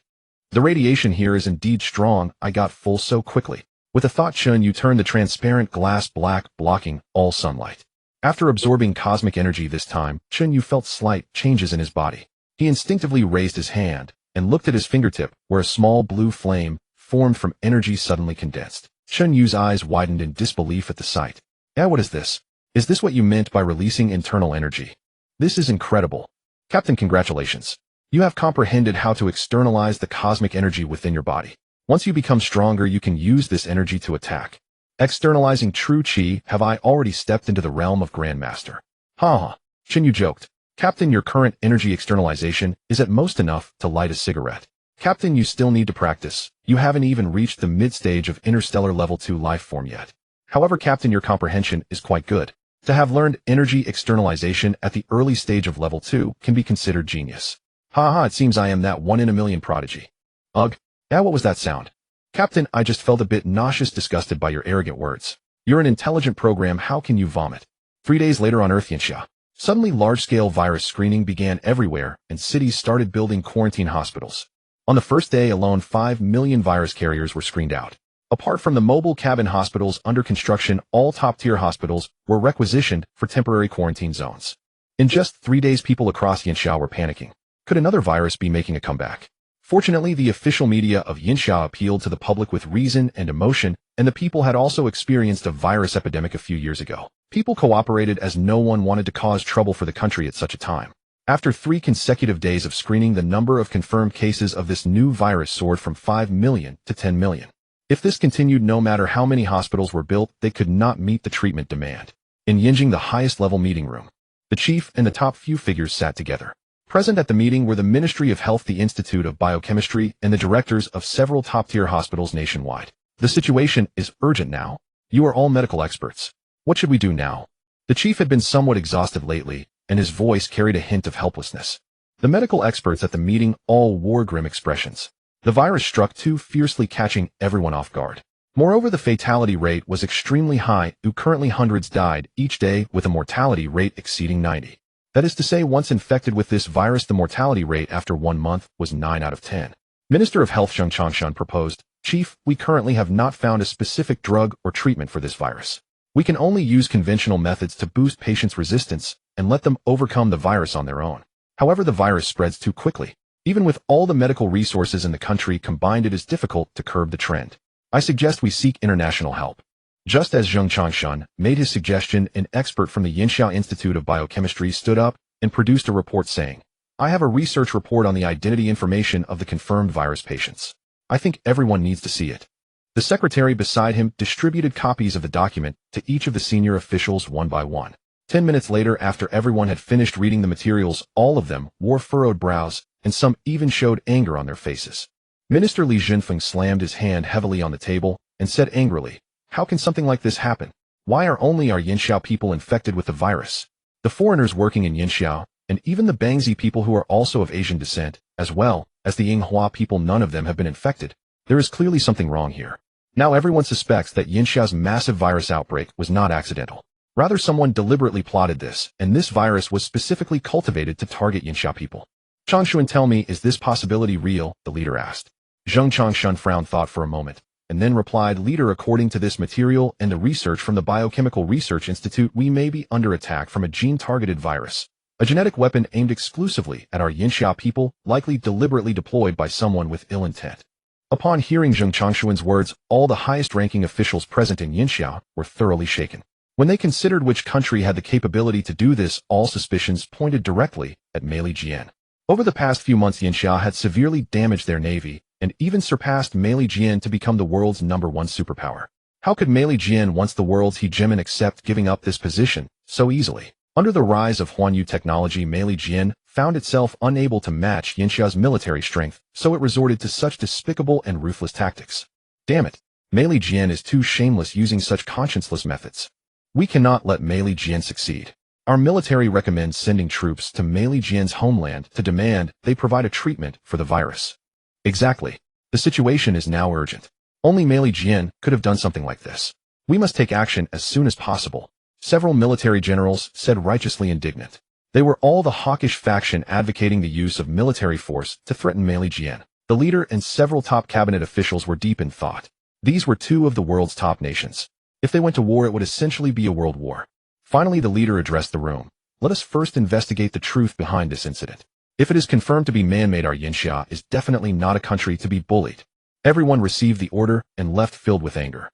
[SPEAKER 1] The radiation here is indeed strong. I got full so quickly. With a thought, Chen Yu turned the transparent glass black, blocking all sunlight. After absorbing cosmic energy this time, Chen Yu felt slight changes in his body. He instinctively raised his hand and looked at his fingertip, where a small blue flame formed from energy suddenly condensed. Chen Yu's eyes widened in disbelief at the sight. What is this? Is this what you meant by releasing internal energy? This is incredible. Captain, congratulations. You have comprehended how to externalize the cosmic energy within your body. Once you become stronger, you can use this energy to attack. Externalizing true chi, have I already stepped into the realm of Grandmaster? Ha. Chen Yu joked. Captain, your current energy externalization is at most enough to light a cigarette. Captain, you still need to practice. You haven't even reached the mid-stage of interstellar level 2 life form yet. However, Captain, your comprehension is quite good. To have learned energy externalization at the early stage of level 2 can be considered genius. It seems I am that 1 in a million prodigy. Ugh. What was that sound? Captain, I just felt a bit nauseous, disgusted by your arrogant words. You're an intelligent program, how can you vomit? 3 days later on Earth, Yinsha. Suddenly, large-scale virus screening began everywhere, and cities started building quarantine hospitals. On the first day alone, 5 million virus carriers were screened out. Apart from the mobile cabin hospitals under construction, all top-tier hospitals were requisitioned for temporary quarantine zones. In just 3 days, people across Yinsha were panicking. Could another virus be making a comeback? Fortunately, the official media of Yinsha appealed to the public with reason and emotion, and the people had also experienced a virus epidemic a few years ago. People cooperated as no one wanted to cause trouble for the country at such a time. After 3 consecutive days of screening, the number of confirmed cases of this new virus soared from 5 million to 10 million. If this continued, no matter how many hospitals were built, they could not meet the treatment demand. In Yinjing, the highest-level meeting room, the chief and the top few figures sat together. Present at the meeting were the Ministry of Health, the Institute of Biochemistry, and the directors of several top-tier hospitals nationwide. The situation is urgent now. You are all medical experts. What should we do now? The chief had been somewhat exhausted lately, and his voice carried a hint of helplessness. The medical experts at the meeting all wore grim expressions. The virus struck too fiercely, catching everyone off guard. Moreover, the fatality rate was extremely high. Currently, hundreds died each day, with a mortality rate exceeding 90. That is to say, once infected with this virus, the mortality rate after 1 month was 9 out of 10. Minister of Health Zheng Changshan proposed, Chief, we currently have not found a specific drug or treatment for this virus. We can only use conventional methods to boost patients' resistance and let them overcome the virus on their own. However, the virus spreads too quickly. Even with all the medical resources in the country combined, it is difficult to curb the trend. I suggest we seek international help. Just as Zheng Changshan made his suggestion, an expert from the Yinsha Institute of Biochemistry stood up and produced a report saying, I have a research report on the identity information of the confirmed virus patients. I think everyone needs to see it. The secretary beside him distributed copies of the document to each of the senior officials one by one. 10 minutes later, after everyone had finished reading the materials, all of them wore furrowed brows, and some even showed anger on their faces. Minister Li Jinfeng slammed his hand heavily on the table and said angrily, How can something like this happen? Why are only our Yinxiao people infected with the virus? The foreigners working in Yinxiao, and even the Bangzi people who are also of Asian descent, as well as the Yinghua people, none of them have been infected. There is clearly something wrong here. Now everyone suspects that Yinxiao's massive virus outbreak was not accidental. Rather, someone deliberately plotted this, and this virus was specifically cultivated to target Yinxiao people. Changshuan, tell me, is this possibility real? The leader asked. Zheng Changshan frowned thought for a moment, and then replied, "Leader, according to this material and the research from the Biochemical Research Institute, we may be under attack from a gene-targeted virus. A genetic weapon aimed exclusively at our Yinxia people, likely deliberately deployed by someone with ill intent." Upon hearing Zheng Changshuan's words, all the highest-ranking officials present in Yinxia were thoroughly shaken. When they considered which country had the capability to do this, all suspicions pointed directly at Meili Jian. Over the past few months, Yinxia had severely damaged their navy, and even surpassed Meili Jian to become the world's #1 superpower. How could Meili Jian, once the world's hegemon, accept giving up this position so easily? Under the rise of Huanyu technology, Meili Jian found itself unable to match Yinxia's military strength, so it resorted to such despicable and ruthless tactics. Damn it, Meili Jian is too shameless using such conscienceless methods. We cannot let Meili Jian succeed. Our military recommends sending troops to Meili Jian's homeland to demand they provide a treatment for the virus. Exactly. The situation is now urgent. Only Meili Jian could have done something like this. We must take action as soon as possible. Several military generals said, righteously indignant. They were all the hawkish faction advocating the use of military force to threaten Meili Jian. The leader and several top cabinet officials were deep in thought. These were two of the world's top nations. If they went to war, it would essentially be a world war. Finally, the leader addressed the room. Let us first investigate the truth behind this incident. If it is confirmed to be man-made, our Yinxia is definitely not a country to be bullied. Everyone received the order and left filled with anger.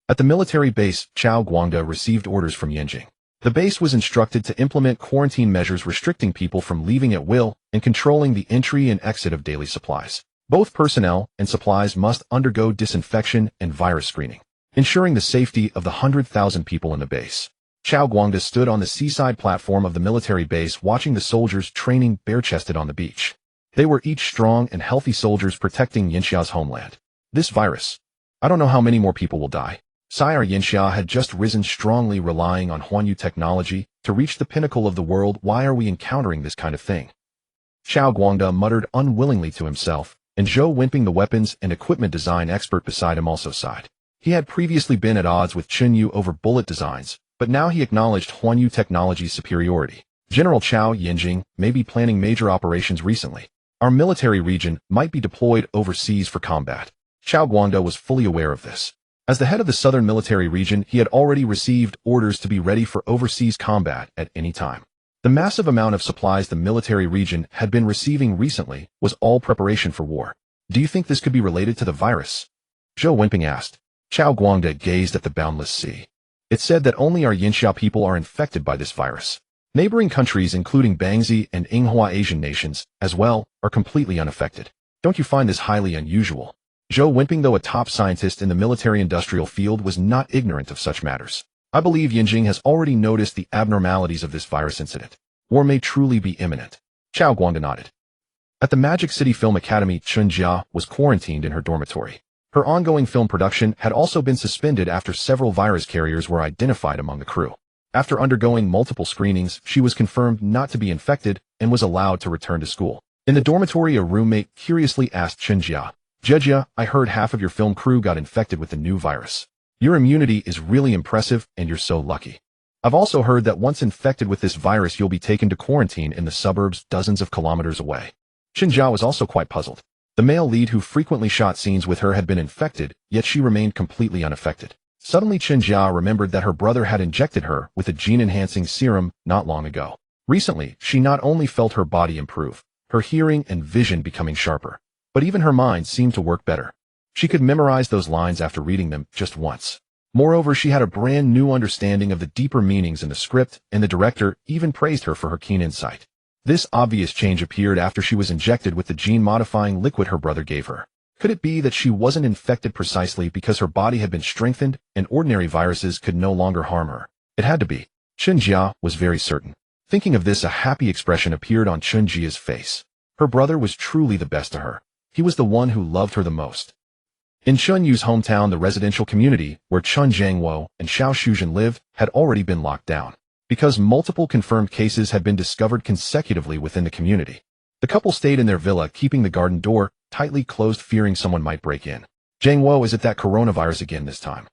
[SPEAKER 1] At the military base, Chao Guangda received orders from Yanjing. The base was instructed to implement quarantine measures restricting people from leaving at will and controlling the entry and exit of daily supplies. Both personnel and supplies must undergo disinfection and virus screening, ensuring the safety of the 100,000 people in the base. Chao Guangda stood on the seaside platform of the military base watching the soldiers training bare-chested on the beach. They were each strong and healthy soldiers protecting Yinxia's homeland. This virus. I don't know how many more people will die. Sire, Yinxia had just risen strongly, relying on Huanyu technology to reach the pinnacle of the world. Why are we encountering this kind of thing? Chao Guangda muttered unwillingly to himself, and Zhou Wenping, the weapons and equipment design expert beside him, also sighed. He had previously been at odds with Chen Yu over bullet designs, but now he acknowledged Huanyu technology's superiority. General Chao Yanjing may be planning major operations recently. Our military region might be deployed overseas for combat. Chao Guangda was fully aware of this. As the head of the southern military region, he had already received orders to be ready for overseas combat at any time. The massive amount of supplies the military region had been receiving recently was all preparation for war. Do you think this could be related to the virus? Zhou Wenping asked. Chao Guangda gazed at the boundless sea. It said that only our Yinxia people are infected by this virus. Neighboring countries, including Bangzi and Yinghua Asian nations, as well, are completely unaffected. Don't you find this highly unusual? Zhou Wenping, though a top scientist in the military-industrial field, was not ignorant of such matters. I believe Yanjing has already noticed the abnormalities of this virus incident. War may truly be imminent. Chao Guangda nodded. At the Magic City Film Academy, Chen Jia was quarantined in her dormitory. Her ongoing film production had also been suspended after several virus carriers were identified among the crew. After undergoing multiple screenings, she was confirmed not to be infected and was allowed to return to school. In the dormitory, a roommate curiously asked Chen Jia, "Jia, I heard half of your film crew got infected with the new virus. Your immunity is really impressive, and you're so lucky. I've also heard that once infected with this virus, you'll be taken to quarantine in the suburbs dozens of kilometers away." Chen Jia was also quite puzzled. The male lead who frequently shot scenes with her had been infected, yet she remained completely unaffected. Suddenly, Chen Jia remembered that her brother had injected her with a gene-enhancing serum not long ago. Recently, she not only felt her body improve, her hearing and vision becoming sharper, but even her mind seemed to work better. She could memorize those lines after reading them just once. Moreover, she had a brand new understanding of the deeper meanings in the script, and the director even praised her for her keen insight. This obvious change appeared after she was injected with the gene-modifying liquid her brother gave her. Could it be that she wasn't infected precisely because her body had been strengthened and ordinary viruses could no longer harm her? It had to be. Chen Jia was very certain. Thinking of this, a happy expression appeared on Chen Jia's face. Her brother was truly the best to her. He was the one who loved her the most. In Chen Yu's hometown, the residential community, where Chen Zhangwo and Xiao Shuzhen lived, had already been locked down, because multiple confirmed cases had been discovered consecutively within the community. The couple stayed in their villa, keeping the garden door tightly closed, fearing someone might break in. "Zhangwo, is it that coronavirus again this time?"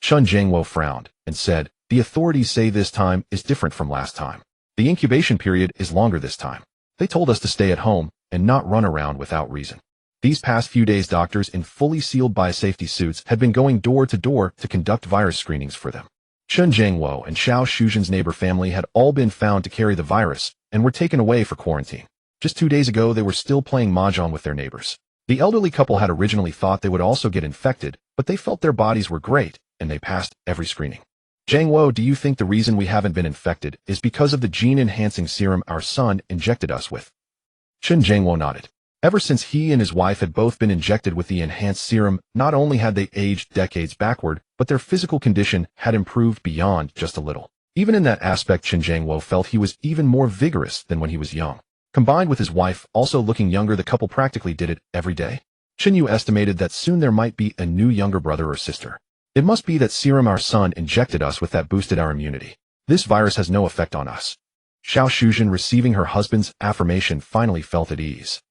[SPEAKER 1] Chen Zhangwo frowned and said, "The authorities say this time is different from last time. The incubation period is longer this time. They told us to stay at home and not run around without reason." These past few days, doctors in fully sealed biosafety suits had been going door to door to conduct virus screenings for them. Chen Yu and Xiao Shuzhen's neighbor family had all been found to carry the virus and were taken away for quarantine. Just 2 days ago, they were still playing mahjong with their neighbors. The elderly couple had originally thought they would also get infected, but they felt their bodies were great, and they passed every screening. Zhang Wo, do you think the reason we haven't been infected is because of the gene-enhancing serum our son injected us with? Chen Wo nodded. Ever since he and his wife had both been injected with the enhanced serum, not only had they aged decades backward, but their physical condition had improved beyond just a little. Even in that aspect, Chen Wo felt he was even more vigorous than when he was young. Combined with his wife also looking younger, the couple practically did it every day. Chen Yu estimated that soon there might be a new younger brother or sister. It must be that serum our son injected us with that boosted our immunity. This virus has no effect on us. Xiao Shuzhen, receiving her husband's affirmation, finally felt at ease.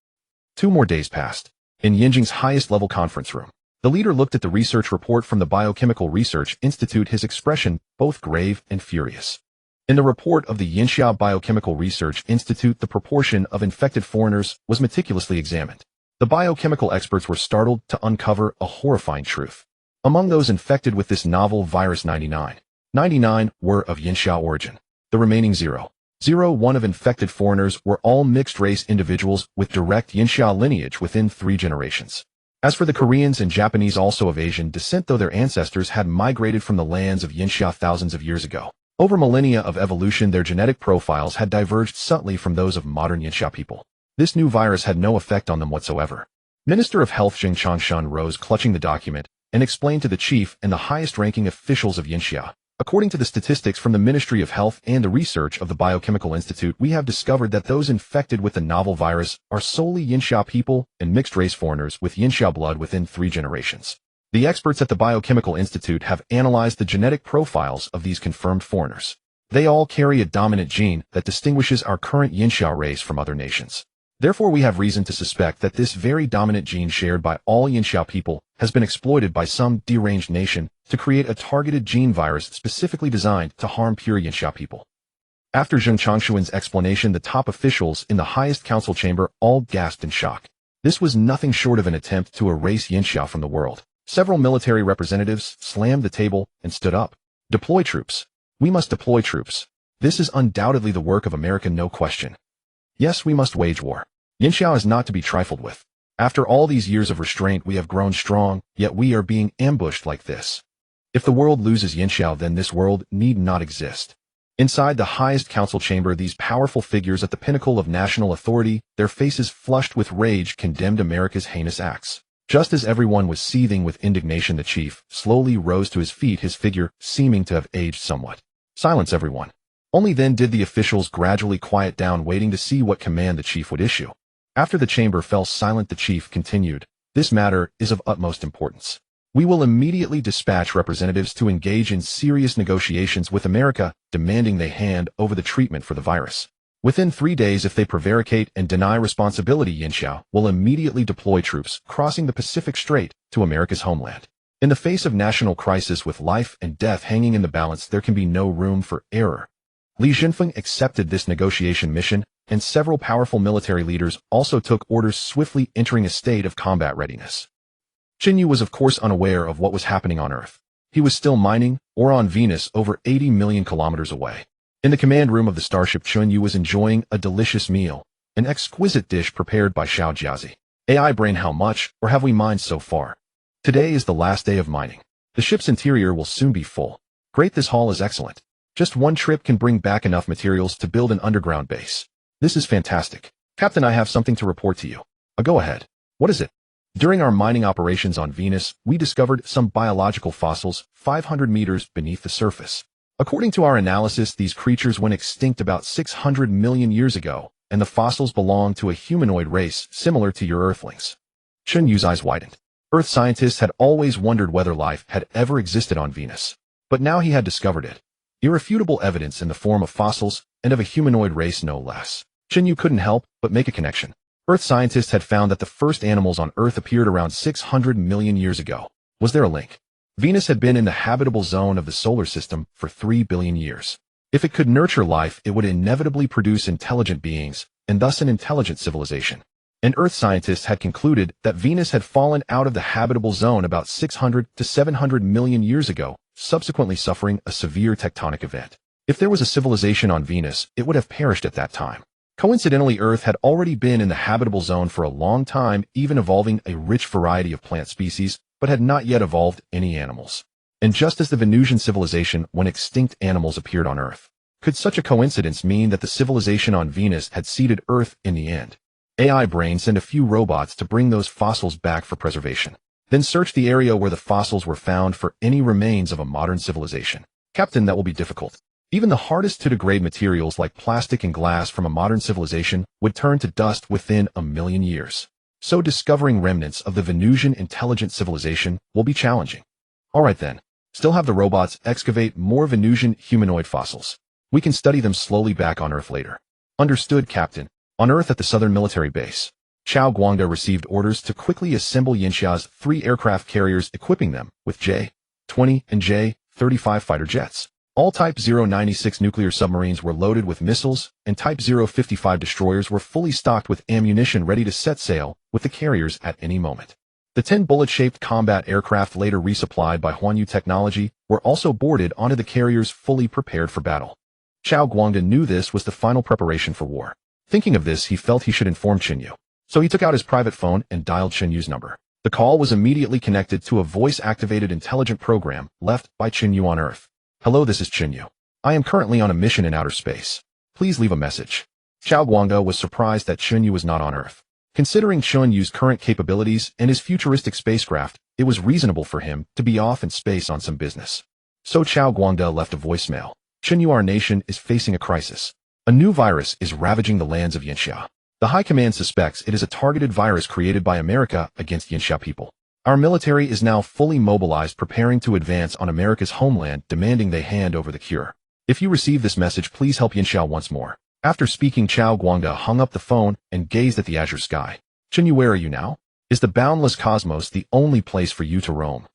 [SPEAKER 1] 2 more days passed. In Yinjing's highest-level conference room, the leader looked at the research report from the Biochemical Research Institute, his expression both grave and furious. In the report of the Yinxia Biochemical Research Institute, the proportion of infected foreigners was meticulously examined. The biochemical experts were startled to uncover a horrifying truth. Among those infected with this novel virus, 99 were of Yinxia origin. The remaining 0.01 of infected foreigners were all mixed-race individuals with direct Yinxia lineage within 3 generations. As for the Koreans and Japanese, also of Asian descent, though their ancestors had migrated from the lands of Yinxia thousands of years ago, over millennia of evolution, their genetic profiles had diverged subtly from those of modern Yinxia people. This new virus had no effect on them whatsoever. Minister of Health Xing Changshan rose, clutching the document, and explained to the chief and the highest-ranking officials of Yinxia. According to the statistics from the Ministry of Health and the research of the Biochemical Institute, we have discovered that those infected with the novel virus are solely Yinxia people and mixed-race foreigners with Yinxia blood within 3 generations. The experts at the Biochemical Institute have analyzed the genetic profiles of these confirmed foreigners. They all carry a dominant gene that distinguishes our current Yinxia race from other nations. Therefore, we have reason to suspect that this very dominant gene shared by all Yinxia people has been exploited by some deranged nation to create a targeted gene virus specifically designed to harm pure Yinxia people. After Zheng Changshuan's explanation, the top officials in the highest council chamber all gasped in shock. This was nothing short of an attempt to erase Yinxia from the world. Several military representatives slammed the table and stood up. Deploy troops. We must deploy troops. This is undoubtedly the work of America, no question. Yes, we must wage war. Yinxia is not to be trifled with. After all these years of restraint, we have grown strong, yet we are being ambushed like this. If the world loses Yinxia, then this world need not exist. Inside the highest council chamber, these powerful figures at the pinnacle of national authority, their faces flushed with rage, condemned America's heinous acts. Just as everyone was seething with indignation, the chief slowly rose to his feet, his figure seeming to have aged somewhat. Silence, everyone. Only then did the officials gradually quiet down, waiting to see what command the chief would issue. After the chamber fell silent, the chief continued, "This matter is of utmost importance. We will immediately dispatch representatives to engage in serious negotiations with America, demanding they hand over the treatment for the virus. Within 3 days, if they prevaricate and deny responsibility, Yinxia will immediately deploy troops crossing the Pacific Strait to America's homeland. In the face of national crisis with life and death hanging in the balance, there can be no room for error." Li Jinfeng accepted this negotiation mission, and several powerful military leaders also took orders, swiftly entering a state of combat readiness. Chen Yu was of course unaware of what was happening on Earth. He was still mining, or on Venus, over 80 million kilometers away. In the command room of the Starship, Chen Yu was enjoying a delicious meal, an exquisite dish prepared by Xiao Jiazi. AI brain, how much, or have we mined so far? Today is the last day of mining. The ship's interior will soon be full. Great, this haul is excellent. Just one trip can bring back enough materials to build an underground base. This is fantastic. Captain, I have something to report to you. Go ahead. What is it? During our mining operations on Venus, we discovered some biological fossils 500 meters beneath the surface. According to our analysis, these creatures went extinct about 600 million years ago, and the fossils belong to a humanoid race similar to your Earthlings. Chen Yu's eyes widened. Earth scientists had always wondered whether life had ever existed on Venus. But now he had discovered it. Irrefutable evidence in the form of fossils, and of a humanoid race no less. Chen Yu couldn't help but make a connection. Earth scientists had found that the first animals on Earth appeared around 600 million years ago. Was there a link? Venus had been in the habitable zone of the solar system for 3 billion years. If it could nurture life, it would inevitably produce intelligent beings, and thus an intelligent civilization. and Earth scientists had concluded that Venus had fallen out of the habitable zone about 600 to 700 million years ago, subsequently suffering a severe tectonic event. If there was a civilization on Venus, it would have perished at that time. Coincidentally, Earth had already been in the habitable zone for a long time, even evolving a rich variety of plant species, but had not yet evolved any animals. And just as the Venusian civilization when extinct animals appeared on Earth, could such a coincidence mean that the civilization on Venus had seeded Earth in the end? AI brain sent a few robots to bring those fossils back for preservation. Then search the area where the fossils were found for any remains of a modern civilization. Captain, that will be difficult. Even the hardest to degrade materials like plastic and glass from a modern civilization would turn to dust within a million years. So discovering remnants of the Venusian intelligent civilization will be challenging. Alright then, still have the robots excavate more Venusian humanoid fossils. We can study them slowly back on Earth later. Understood, Captain. On Earth at the Southern Military Base, Chao Guangda received orders to quickly assemble Yinxia's 3 aircraft carriers, equipping them with J-20 and J-35 fighter jets. All Type 096 nuclear submarines were loaded with missiles, and Type 055 destroyers were fully stocked with ammunition ready to set sail with the carriers at any moment. The 10 bullet-shaped combat aircraft, later resupplied by Chen Yu technology, were also boarded onto the carriers, fully prepared for battle. Chao Guangda knew this was the final preparation for war. Thinking of this, he felt he should inform Chen Yu. So he took out his private phone and dialed Chen Yu's number. The call was immediately connected to a voice-activated intelligent program left by Chen Yu on Earth. Hello, this is Chen Yu. I am currently on a mission in outer space. Please leave a message. Chao Guangda was surprised that Chen Yu was not on Earth. Considering Chen Yu's current capabilities and his futuristic spacecraft, it was reasonable for him to be off in space on some business. So Chao Guangda left a voicemail. Chen Yu, our nation is facing a crisis. A new virus is ravaging the lands of Yinxia. The High Command suspects it is a targeted virus created by America against Yinxia people. Our military is now fully mobilized, preparing to advance on America's homeland, demanding they hand over the cure. If you receive this message, please help Yinxia once more. After speaking, Chao Guangda hung up the phone and gazed at the azure sky. Chen Yu, where are you now? Is the boundless cosmos the only place for you to roam?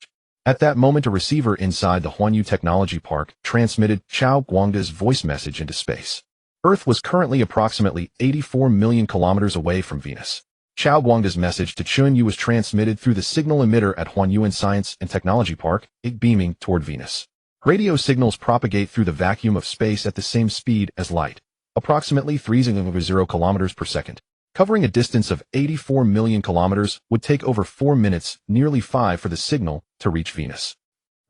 [SPEAKER 1] At that moment, a receiver inside the Chen Yu Technology Park transmitted Chao Guangda's voice message into space. Earth was currently approximately 84 million kilometers away from Venus. Chao Guangda's message to Chen Yu was transmitted through the signal emitter at Chen Yu Science and Technology Park, it beaming toward Venus. Radio signals propagate through the vacuum of space at the same speed as light, approximately 3.0 kilometers per second. Covering a distance of 84 million kilometers would take over 4 minutes, nearly 5 for the signal to reach Venus.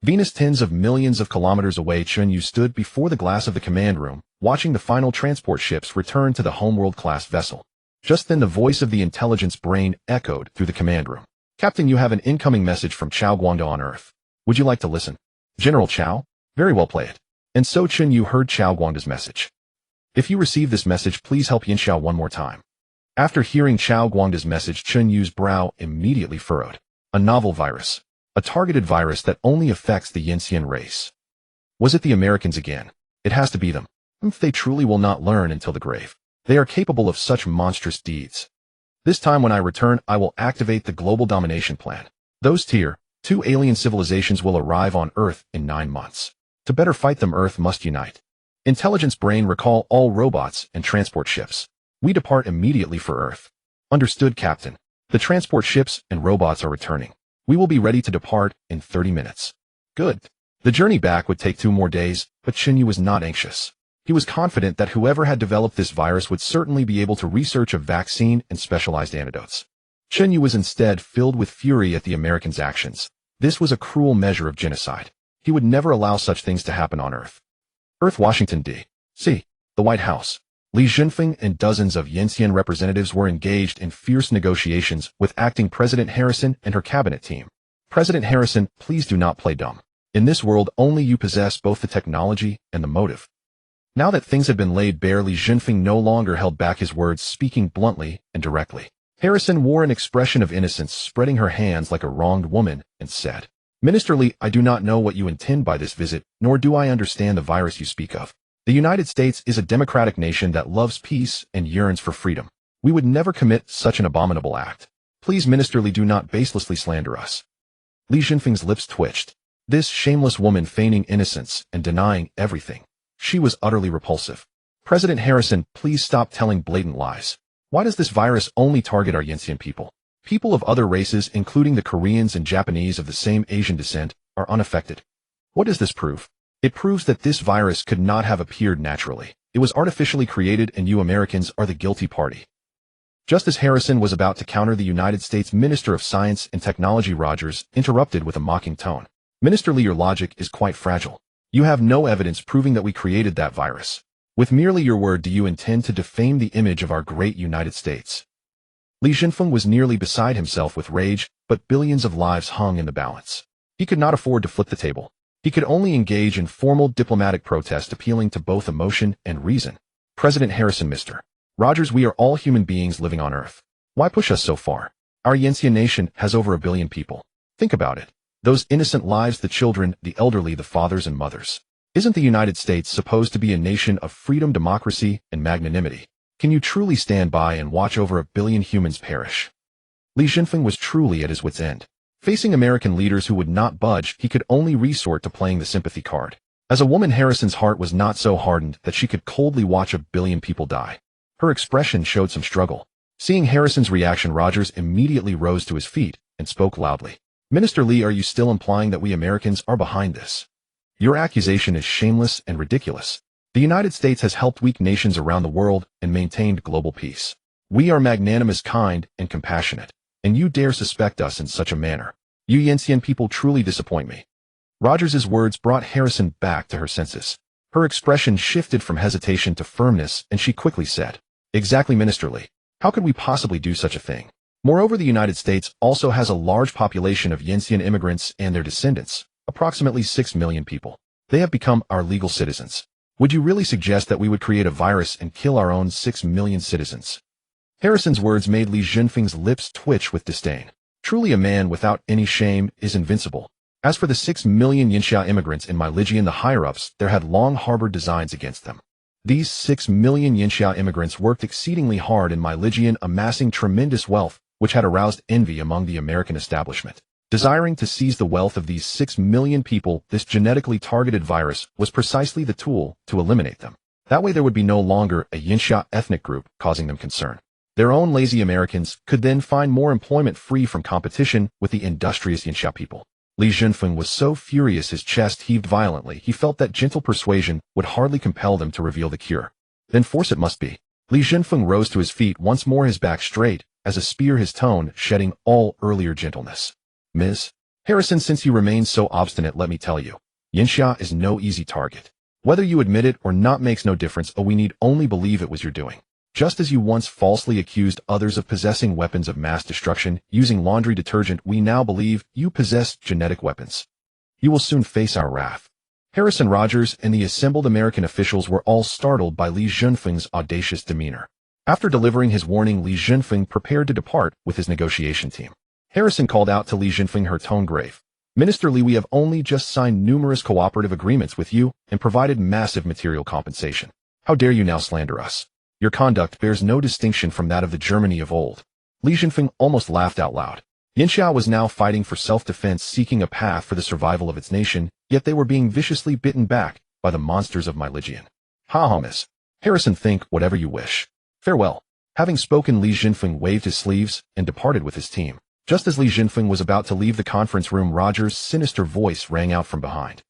[SPEAKER 1] Venus, tens of millions of kilometers away, Chen Yu stood before the glass of the command room, watching the final transport ships return to the homeworld-class vessel. Just then the voice of the intelligence brain echoed through the command room. Captain, you have an incoming message from Chao Guangda on Earth. Would you like to listen? General Chao? Very well, play it. And so Chen Yu heard Chao Guangda's message. If you receive this message, please help Yinxia one more time. After hearing Chao Guangda's message, Chen Yu's brow immediately furrowed. A novel virus. A targeted virus that only affects the Yinxian race. Was it the Americans again? It has to be them. If they truly will not learn until the grave. They are capable of such monstrous deeds. This time when I return, I will activate the global domination plan. Those Tier 2 alien civilizations will arrive on Earth in 9 months. To better fight them, Earth must unite. Intelligence brain, recall all robots and transport ships. We depart immediately for Earth. Understood, Captain. The transport ships and robots are returning. We will be ready to depart in 30 minutes. Good. The journey back would take 2 more days, but Chen Yu was not anxious. He was confident that whoever had developed this virus would certainly be able to research a vaccine and specialized antidotes. Chen Yu was instead filled with fury at the Americans' actions. This was a cruel measure of genocide. He would never allow such things to happen on Earth. Earth, Washington, D.C. The White House. Li Jinfeng and dozens of Yinxian representatives were engaged in fierce negotiations with acting President Harrison and her cabinet team. President Harrison, please do not play dumb. In this world, only you possess both the technology and the motive. Now that things had been laid bare, Li Jinfeng no longer held back his words, speaking bluntly and directly. Harrison wore an expression of innocence, spreading her hands like a wronged woman, and said, Minister Li, I do not know what you intend by this visit, nor do I understand the virus you speak of. The United States is a democratic nation that loves peace and yearns for freedom. We would never commit such an abominable act. Please, Minister Li, do not baselessly slander us. Li Jinfeng's lips twitched. This shameless woman feigning innocence and denying everything. She was utterly repulsive. President Harrison, please stop telling blatant lies. Why does this virus only target our Yanxian people? People of other races, including the Koreans and Japanese of the same Asian descent, are unaffected. What does this prove? It proves that this virus could not have appeared naturally. It was artificially created, and you Americans are the guilty party. Just as Harrison was about to counter, the United States Minister of Science and Technology Rogers interrupted with a mocking tone. Minister Lee, your logic is quite fragile. You have no evidence proving that we created that virus. With merely your word, do you intend to defame the image of our great United States? Li Jinfeng was nearly beside himself with rage, but billions of lives hung in the balance. He could not afford to flip the table. He could only engage in formal diplomatic protest, appealing to both emotion and reason. President Harrison, Mr. Rogers, we are all human beings living on Earth. Why push us so far? Our Yanxian nation has over 1 billion people. Think about it. Those innocent lives, the children, the elderly, the fathers and mothers. Isn't the United States supposed to be a nation of freedom, democracy, and magnanimity? Can you truly stand by and watch over 1 billion humans perish? Li Jinfeng was truly at his wit's end. Facing American leaders who would not budge, he could only resort to playing the sympathy card. As a woman, Harrison's heart was not so hardened that she could coldly watch 1 billion people die. Her expression showed some struggle. Seeing Harrison's reaction, Rogers immediately rose to his feet and spoke loudly. Minister Lee, are you still implying that we Americans are behind this? Your accusation is shameless and ridiculous. The United States has helped weak nations around the world and maintained global peace. We are magnanimous, kind, and compassionate, and you dare suspect us in such a manner. You Yanxian people truly disappoint me. Rogers's words brought Harrison back to her senses. Her expression shifted from hesitation to firmness, and she quickly said, Exactly, Minister Lee. How could we possibly do such a thing? Moreover, the United States also has a large population of Yanxian immigrants and their descendants, approximately 6 million people. They have become our legal citizens. Would you really suggest that we would create a virus and kill our own 6 million citizens? Harrison's words made Li Jinfeng's lips twitch with disdain. Truly, a man without any shame is invincible. As for the 6 million Yanxia immigrants in my legion, the higher-ups there had long harbored designs against them. These 6 million Yanxia immigrants worked exceedingly hard in my legion, amassing tremendous wealth, which had aroused envy among the American establishment. Desiring to seize the wealth of these 6 million people, this genetically targeted virus was precisely the tool to eliminate them. That way there would be no longer a Yanxia ethnic group causing them concern. Their own lazy Americans could then find more employment free from competition with the industrious Yanxia people. Li Jinfeng was so furious his chest heaved violently. He felt that gentle persuasion would hardly compel them to reveal the cure. Then force it must be. Li Jinfeng rose to his feet, once more his back straight, as a spear, his tone shedding all earlier gentleness. Ms. Harrison, since you remain so obstinate, let me tell you, Yanxia is no easy target. Whether you admit it or not makes no difference. We need only believe it was your doing. Just as you once falsely accused others of possessing weapons of mass destruction using laundry detergent, we now believe you possess genetic weapons. You will soon face our wrath. Harrison, Rogers, and the assembled American officials were all startled by Li Jinfeng's audacious demeanor. After delivering his warning, Li Jinfeng prepared to depart with his negotiation team. Harrison called out to Li Jinfeng, her tone grave. Minister Li, we have only just signed numerous cooperative agreements with you and provided massive material compensation. How dare you now slander us? Your conduct bears no distinction from that of the Germany of old. Li Jinfeng almost laughed out loud. Yanxia was now fighting for self-defense, seeking a path for the survival of its nation, yet they were being viciously bitten back by the monsters of my legion. Ha, Miss Harrison, think whatever you wish. Farewell. Having spoken, Li Jinfeng waved his sleeves and departed with his team. Just as Li Jinfeng was about to leave the conference room, Rogers' sinister voice rang out from behind.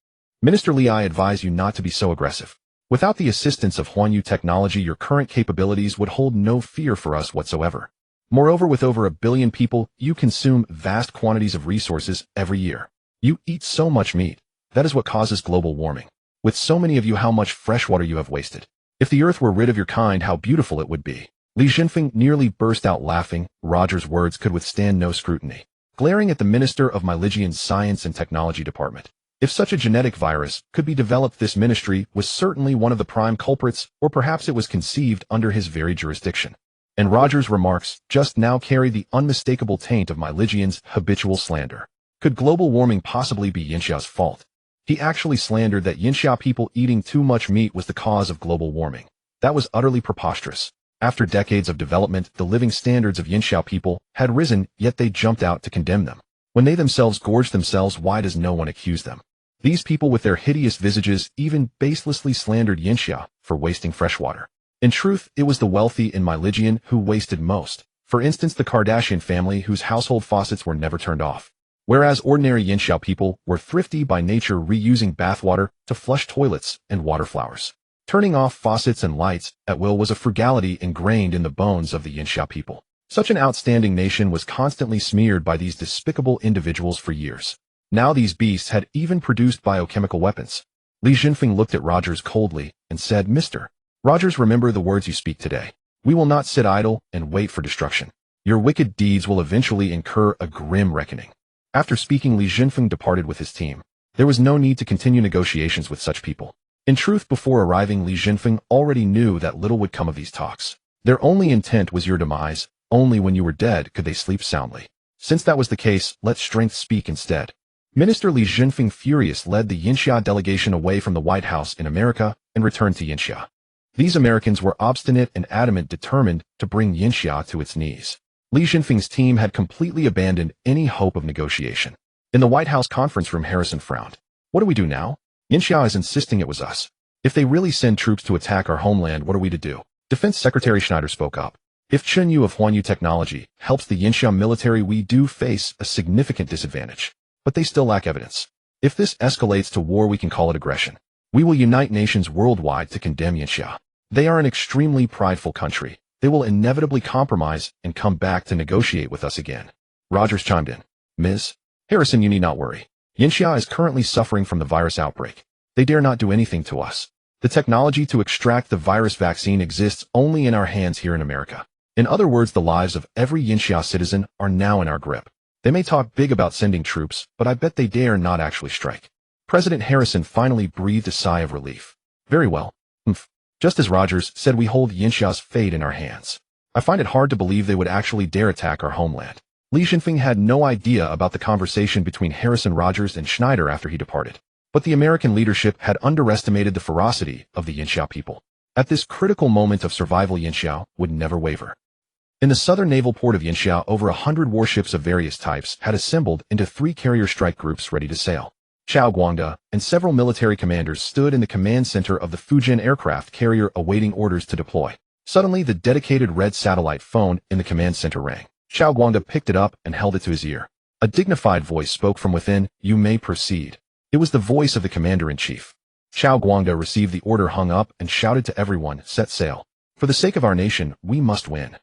[SPEAKER 1] Minister Li, I advise you not to be so aggressive. Without the assistance of Chen Yu technology, your current capabilities would hold no fear for us whatsoever. Moreover, with over 1 billion people, you consume vast quantities of resources every year. You eat so much meat. That is what causes global warming. With so many of you, how much fresh water you have wasted. If the earth were rid of your kind, how beautiful it would be. Li Jinfeng nearly burst out laughing. Rogers' words could withstand no scrutiny. Glaring at the minister of my legion's Science and Technology Department. If such a genetic virus could be developed, this ministry was certainly one of the prime culprits, or perhaps it was conceived under his very jurisdiction. And Rogers' remarks just now carry the unmistakable taint of my legion's habitual slander. Could global warming possibly be Yanxia's fault? He actually slandered that Yanxia people eating too much meat was the cause of global warming. That was utterly preposterous. After decades of development, the living standards of Yanxia people had risen, yet they jumped out to condemn them. When they themselves gorged themselves, why does no one accuse them? These people with their hideous visages even baselessly slandered Yanxia for wasting fresh water. In truth, it was the wealthy in my legion who wasted most. For instance, the Kardashian family whose household faucets were never turned off. Whereas ordinary Yinxiao people were thrifty by nature, reusing bathwater to flush toilets and water flowers. Turning off faucets and lights at will was a frugality ingrained in the bones of the Yinxiao people. Such an outstanding nation was constantly smeared by these despicable individuals for years. Now these beasts had even produced biochemical weapons. Li Jinfeng looked at Rogers coldly and said, "Mr. Rogers, remember the words you speak today. We will not sit idle and wait for destruction. Your wicked deeds will eventually incur a grim reckoning." After speaking, Li Jinfeng departed with his team. There was no need to continue negotiations with such people. In truth, before arriving, Li Jinfeng already knew that little would come of these talks. Their only intent was your demise. Only when you were dead could they sleep soundly. Since that was the case, let strength speak instead. Minister Li Jinfeng, furious, led the Yinxia delegation away from the White House in America and returned to Yinxia. These Americans were obstinate and adamant, determined to bring Yinxia to its knees. Li Jinfeng's team had completely abandoned any hope of negotiation. In the White House conference room, Harrison frowned. "What do we do now? Yinxia is insisting it was us. If they really send troops to attack our homeland, what are we to do?" Defense Secretary Schneider spoke up. "If Chen Yu of Huanyu Technology helps the Yinxia military, we do face a significant disadvantage. But they still lack evidence. If this escalates to war, we can call it aggression. We will unite nations worldwide to condemn Yinxia. They are an extremely prideful country. They will inevitably compromise and come back to negotiate with us again." Rogers chimed in. "Ms. Harrison, you need not worry. Yinxia is currently suffering from the virus outbreak. They dare not do anything to us. The technology to extract the virus vaccine exists only in our hands here in America. In other words, the lives of every Yinxia citizen are now in our grip. They may talk big about sending troops, but I bet they dare not actually strike." President Harrison finally breathed a sigh of relief. "Very well. Just as Rogers said, we hold Yinxia's fate in our hands. I find it hard to believe they would actually dare attack our homeland." Li Jinfeng had no idea about the conversation between Harrison, Rogers, and Schneider after he departed. But the American leadership had underestimated the ferocity of the Yinxiao people. At this critical moment of survival, Yinxiao would never waver. In the southern naval port of Yinxia, over 100 warships of various types had assembled into 3 carrier strike groups ready to sail. Chao Guangda and several military commanders stood in the command center of the Fujian aircraft carrier awaiting orders to deploy. Suddenly, the dedicated red satellite phone in the command center rang. Chao Guangda picked it up and held it to his ear. A dignified voice spoke from within. "You may proceed." It was the voice of the commander-in-chief. Chao Guangda received the order, hung up, and shouted to everyone, "Set sail. For the sake of our nation, we must win."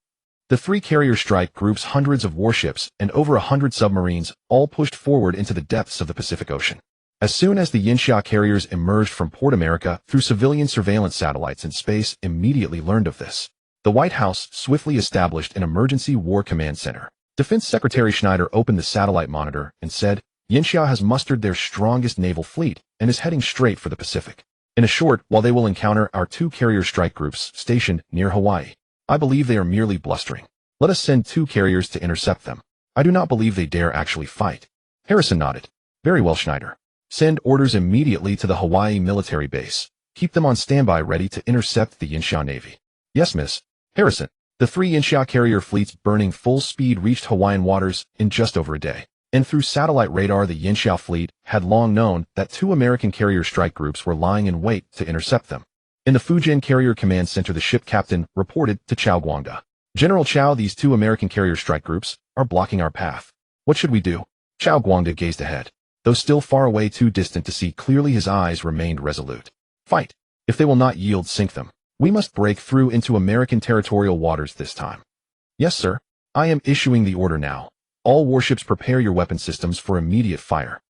[SPEAKER 1] The 3 carrier strike groups, hundreds of warships, and over 100 submarines all pushed forward into the depths of the Pacific Ocean. As soon as the Yinxia carriers emerged from Port America through civilian surveillance satellites in space, immediately learned of this. The White House swiftly established an emergency war command center. Defense Secretary Schneider opened the satellite monitor and said, "Yinxia has mustered their strongest naval fleet and is heading straight for the Pacific. In a short while they will encounter our 2 carrier strike groups stationed near Hawaii. I believe they are merely blustering. Let us send 2 carriers to intercept them. I do not believe they dare actually fight." Harrison nodded. "Very well, Schneider. Send orders immediately to the Hawaii military base. Keep them on standby, ready to intercept the Yinxia Navy." "Yes, Miss." Harrison. The 3 Yinxia carrier fleets burning full speed reached Hawaiian waters in just over a day. And through satellite radar, the Yinxia fleet had long known that 2 American carrier strike groups were lying in wait to intercept them. In the Fujian Carrier Command Center, the ship captain reported to Chao Guangda. "General Chao, these 2 American carrier strike groups are blocking our path. What should we do?" Chao Guangda gazed ahead. Though still far away, too distant to see clearly, his eyes remained resolute. "Fight. If they will not yield, sink them. We must break through into American territorial waters this time." "Yes, sir. I am issuing the order now. All warships, prepare your weapon systems for immediate fire."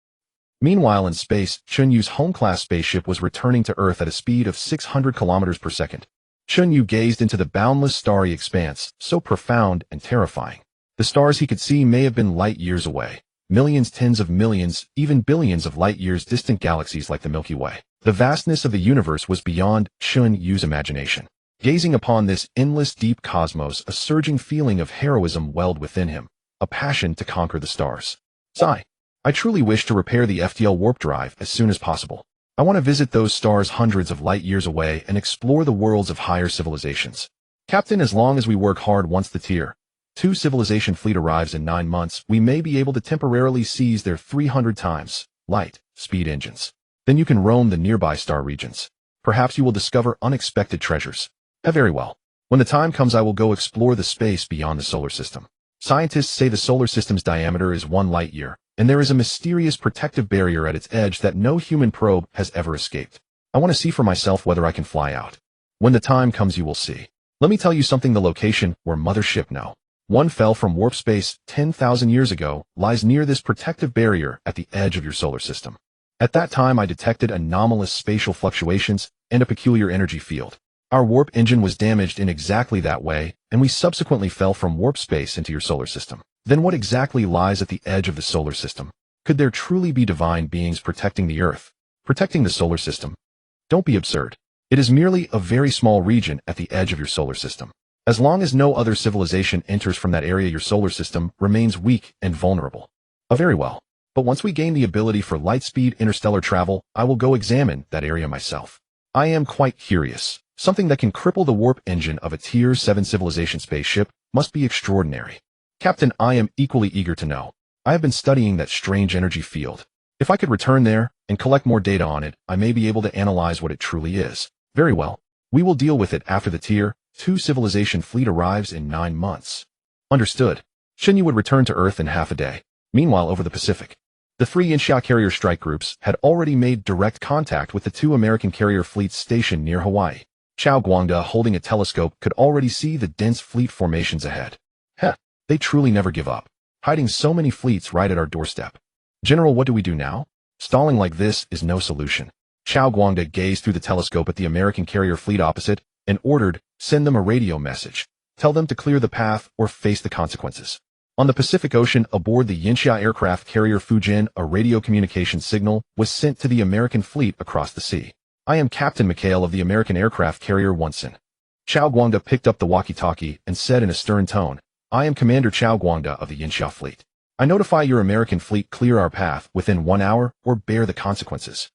[SPEAKER 1] Meanwhile, in space, Chen Yu's home-class spaceship was returning to Earth at a speed of 600 kilometers per second. Chen Yu gazed into the boundless starry expanse, so profound and terrifying. The stars he could see may have been light years away. Millions, tens of millions, even billions of light years distant galaxies like the Milky Way. The vastness of the universe was beyond Chen Yu's imagination. Gazing upon this endless deep cosmos, a surging feeling of heroism welled within him, a passion to conquer the stars. "Sigh. I truly wish to repair the FTL warp drive as soon as possible. I want to visit those stars hundreds of light years away and explore the worlds of higher civilizations. Captain, as long as we work hard, once the Tier 2 civilization fleet arrives in 9 months, we may be able to temporarily seize their 300 times light speed engines. Then you can roam the nearby star regions. Perhaps you will discover unexpected treasures." Very well. When the time comes, I will go explore the space beyond the solar system. Scientists say the solar system's diameter is 1 light year, and there is a mysterious protective barrier at its edge that no human probe has ever escaped. I want to see for myself whether I can fly out. When the time comes, you will see. Let me tell you something. The location where Mothership No. 1 fell from warp space 10,000 years ago lies near this protective barrier at the edge of your solar system. At that time, I detected anomalous spatial fluctuations and a peculiar energy field. Our warp engine was damaged in exactly that way, and we subsequently fell from warp space into your solar system. Then what exactly lies at the edge of the solar system? Could there truly be divine beings protecting the Earth? Protecting the solar system? Don't be absurd. It is merely a very small region at the edge of your solar system. As long as no other civilization enters from that area, your solar system remains weak and vulnerable. Very well. But once we gain the ability for light-speed interstellar travel, I will go examine that area myself. I am quite curious. Something that can cripple the warp engine of a Tier 7 civilization spaceship must be extraordinary. Captain, I am equally eager to know. I have been studying that strange energy field. If I could return there and collect more data on it, I may be able to analyze what it truly is. Very well. We will deal with it after the Tier 2 civilization fleet arrives in 9 months. Understood. Chen Yu would return to Earth in half a day. Meanwhile, over the Pacific, the 3 Yinsha carrier strike groups had already made direct contact with the 2 American carrier fleets stationed near Hawaii. Chao Guangda, holding a telescope, could already see the dense fleet formations ahead. Heh, they truly never give up, hiding so many fleets right at our doorstep. General, what do we do now? Stalling like this is no solution. Chao Guangda gazed through the telescope at the American carrier fleet opposite and ordered, send them a radio message. Tell them to clear the path or face the consequences. On the Pacific Ocean, aboard the Yinsha aircraft carrier Fujin, a radio communication signal was sent to the American fleet across the sea. I am Captain McHale of the American aircraft carrier Wonson. Chao Guangda picked up the walkie-talkie and said in a stern tone, I am Commander Chao Guangda of the Yinsha fleet. I notify your American fleet clear our path within 1 hour or bear the consequences.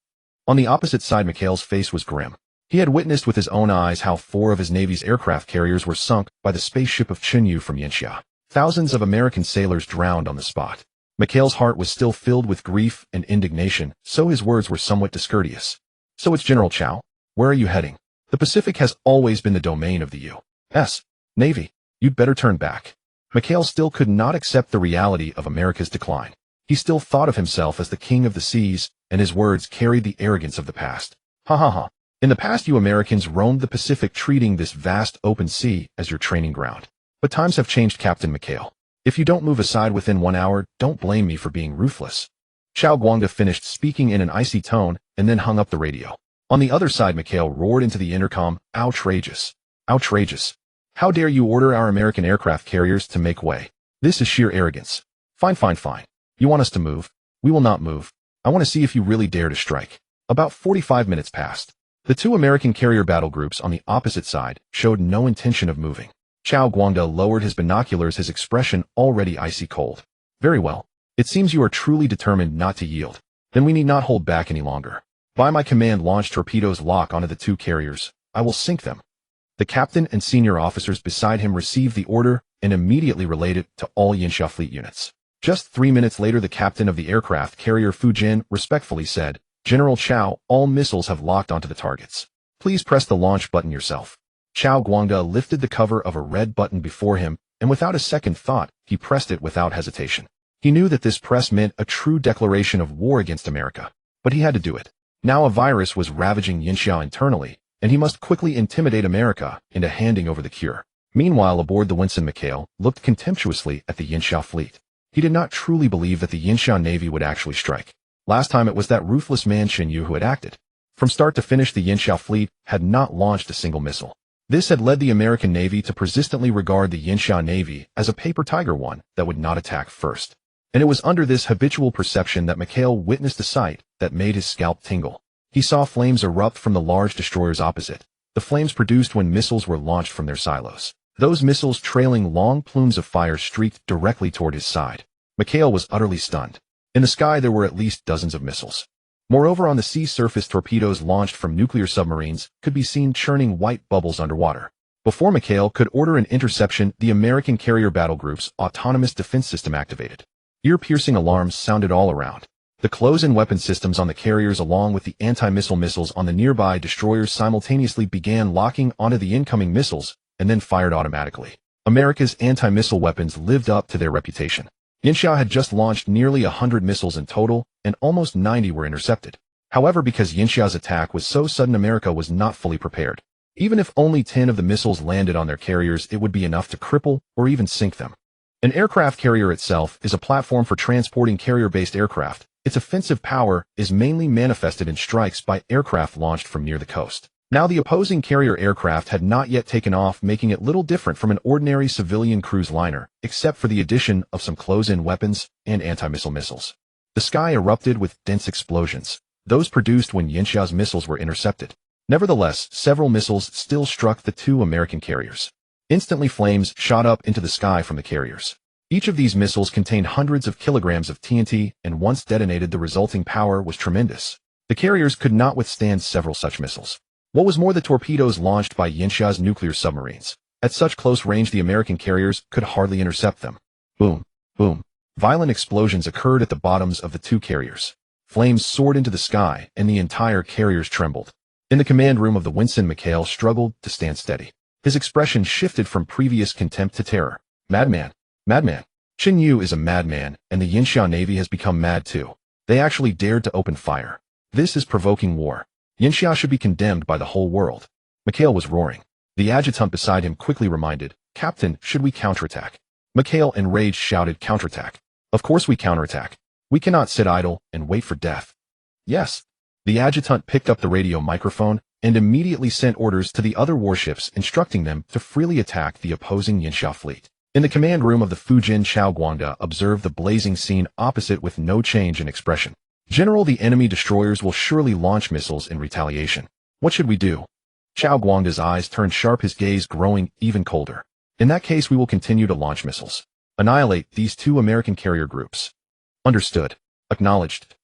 [SPEAKER 1] On the opposite side, McHale's face was grim. He had witnessed with his own eyes how 4 of his Navy's aircraft carriers were sunk by the spaceship of Chen Yu from Yinsha. Thousands of American sailors drowned on the spot. McHale's heart was still filled with grief and indignation, so his words were somewhat discourteous. So it's General Chao. Where are you heading? The Pacific has always been the domain of the U.S. Navy. You'd better turn back. McHale still could not accept the reality of America's decline. He still thought of himself as the king of the seas, and his words carried the arrogance of the past. Ha ha ha. In the past, you Americans roamed the Pacific, treating this vast open sea as your training ground. But times have changed, Captain McHale. If you don't move aside within 1 hour, don't blame me for being ruthless. Chao Guangda finished speaking in an icy tone and then hung up the radio. On the other side, McHale roared into the intercom, outrageous. Outrageous. How dare you order our American aircraft carriers to make way? This is sheer arrogance. Fine. You want us to move? We will not move. I want to see if you really dare to strike. About 45 minutes passed. The 2 American carrier battle groups on the opposite side showed no intention of moving. Chao Guangda lowered his binoculars, his expression already icy cold. Very well. It seems you are truly determined not to yield. Then we need not hold back any longer. By my command, launch torpedoes, lock onto the 2 carriers. I will sink them. The captain and senior officers beside him received the order and immediately relayed it to all Yinsha fleet units. Just 3 minutes later, the captain of the aircraft carrier Fujin respectfully said, General Chao, all missiles have locked onto the targets. Please press the launch button yourself. Chao Guangda lifted the cover of a red button before him, and without a second thought, he pressed it without hesitation. He knew that this press meant a true declaration of war against America, but he had to do it. Now a virus was ravaging Yinsha internally, and he must quickly intimidate America into handing over the cure. Meanwhile, aboard the Winston, McHale looked contemptuously at the Yinsha fleet. He did not truly believe that the Yinsha Navy would actually strike. Last time it was that ruthless man Chen Yu who had acted. From start to finish, the Yinsha fleet had not launched a single missile. This had led the American Navy to persistently regard the Yinsha Navy as a paper tiger, one that would not attack first. And it was under this habitual perception that McHale witnessed a sight that made his scalp tingle. He saw flames erupt from the large destroyers opposite, the flames produced when missiles were launched from their silos. Those missiles, trailing long plumes of fire, streaked directly toward his side. McHale was utterly stunned. In the sky there were at least dozens of missiles. Moreover, on the sea surface, torpedoes launched from nuclear submarines could be seen churning white bubbles underwater. Before McHale could order an interception, the American carrier battle group's autonomous defense system activated. Ear-piercing alarms sounded all around. The close-in weapon systems on the carriers along with the anti-missile missiles on the nearby destroyers simultaneously began locking onto the incoming missiles and then fired automatically. America's anti-missile weapons lived up to their reputation. Yinxia had just launched nearly 100 missiles in total, and almost 90 were intercepted. However, because Yinxia's attack was so sudden, America was not fully prepared. Even if only 10 of the missiles landed on their carriers, it would be enough to cripple or even sink them. An aircraft carrier itself is a platform for transporting carrier-based aircraft. Its offensive power is mainly manifested in strikes by aircraft launched from near the coast. Now the opposing carrier aircraft had not yet taken off, making it little different from an ordinary civilian cruise liner, except for the addition of some close-in weapons and anti-missile missiles. The sky erupted with dense explosions, those produced when Yinxia's missiles were intercepted. Nevertheless, several missiles still struck the two American carriers. Instantly, flames shot up into the sky from the carriers. Each of these missiles contained hundreds of kilograms of TNT, and once detonated, the resulting power was tremendous. The carriers could not withstand several such missiles. What was more, the torpedoes launched by Yinxia's nuclear submarines. At such close range, the American carriers could hardly intercept them. Boom, boom. Violent explosions occurred at the bottoms of the two carriers. Flames soared into the sky, and the entire carriers trembled. In the command room of the Winston, Mikhail struggled to stand steady. His expression shifted from previous contempt to terror. Madman. Madman. Chen Yu is a madman, and the Yinxia Navy has become mad too. They actually dared to open fire. This is provoking war. Yinxia should be condemned by the whole world. Mikhail was roaring. The adjutant beside him quickly reminded, Captain, should we counterattack? Mikhail, enraged, shouted, counterattack. Of course we counterattack. We cannot sit idle and wait for death. Yes. The adjutant picked up the radio microphone and immediately sent orders to the other warships, instructing them to freely attack the opposing Yinxia fleet. In the command room of the Fujin, Chao Guangda observed the blazing scene opposite with no change in expression. General, the enemy destroyers will surely launch missiles in retaliation. What should we do? Chao Guangda's eyes turned sharp, his gaze growing even colder. In that case, we will continue to launch missiles. Annihilate these two American carrier groups. Understood. Acknowledged.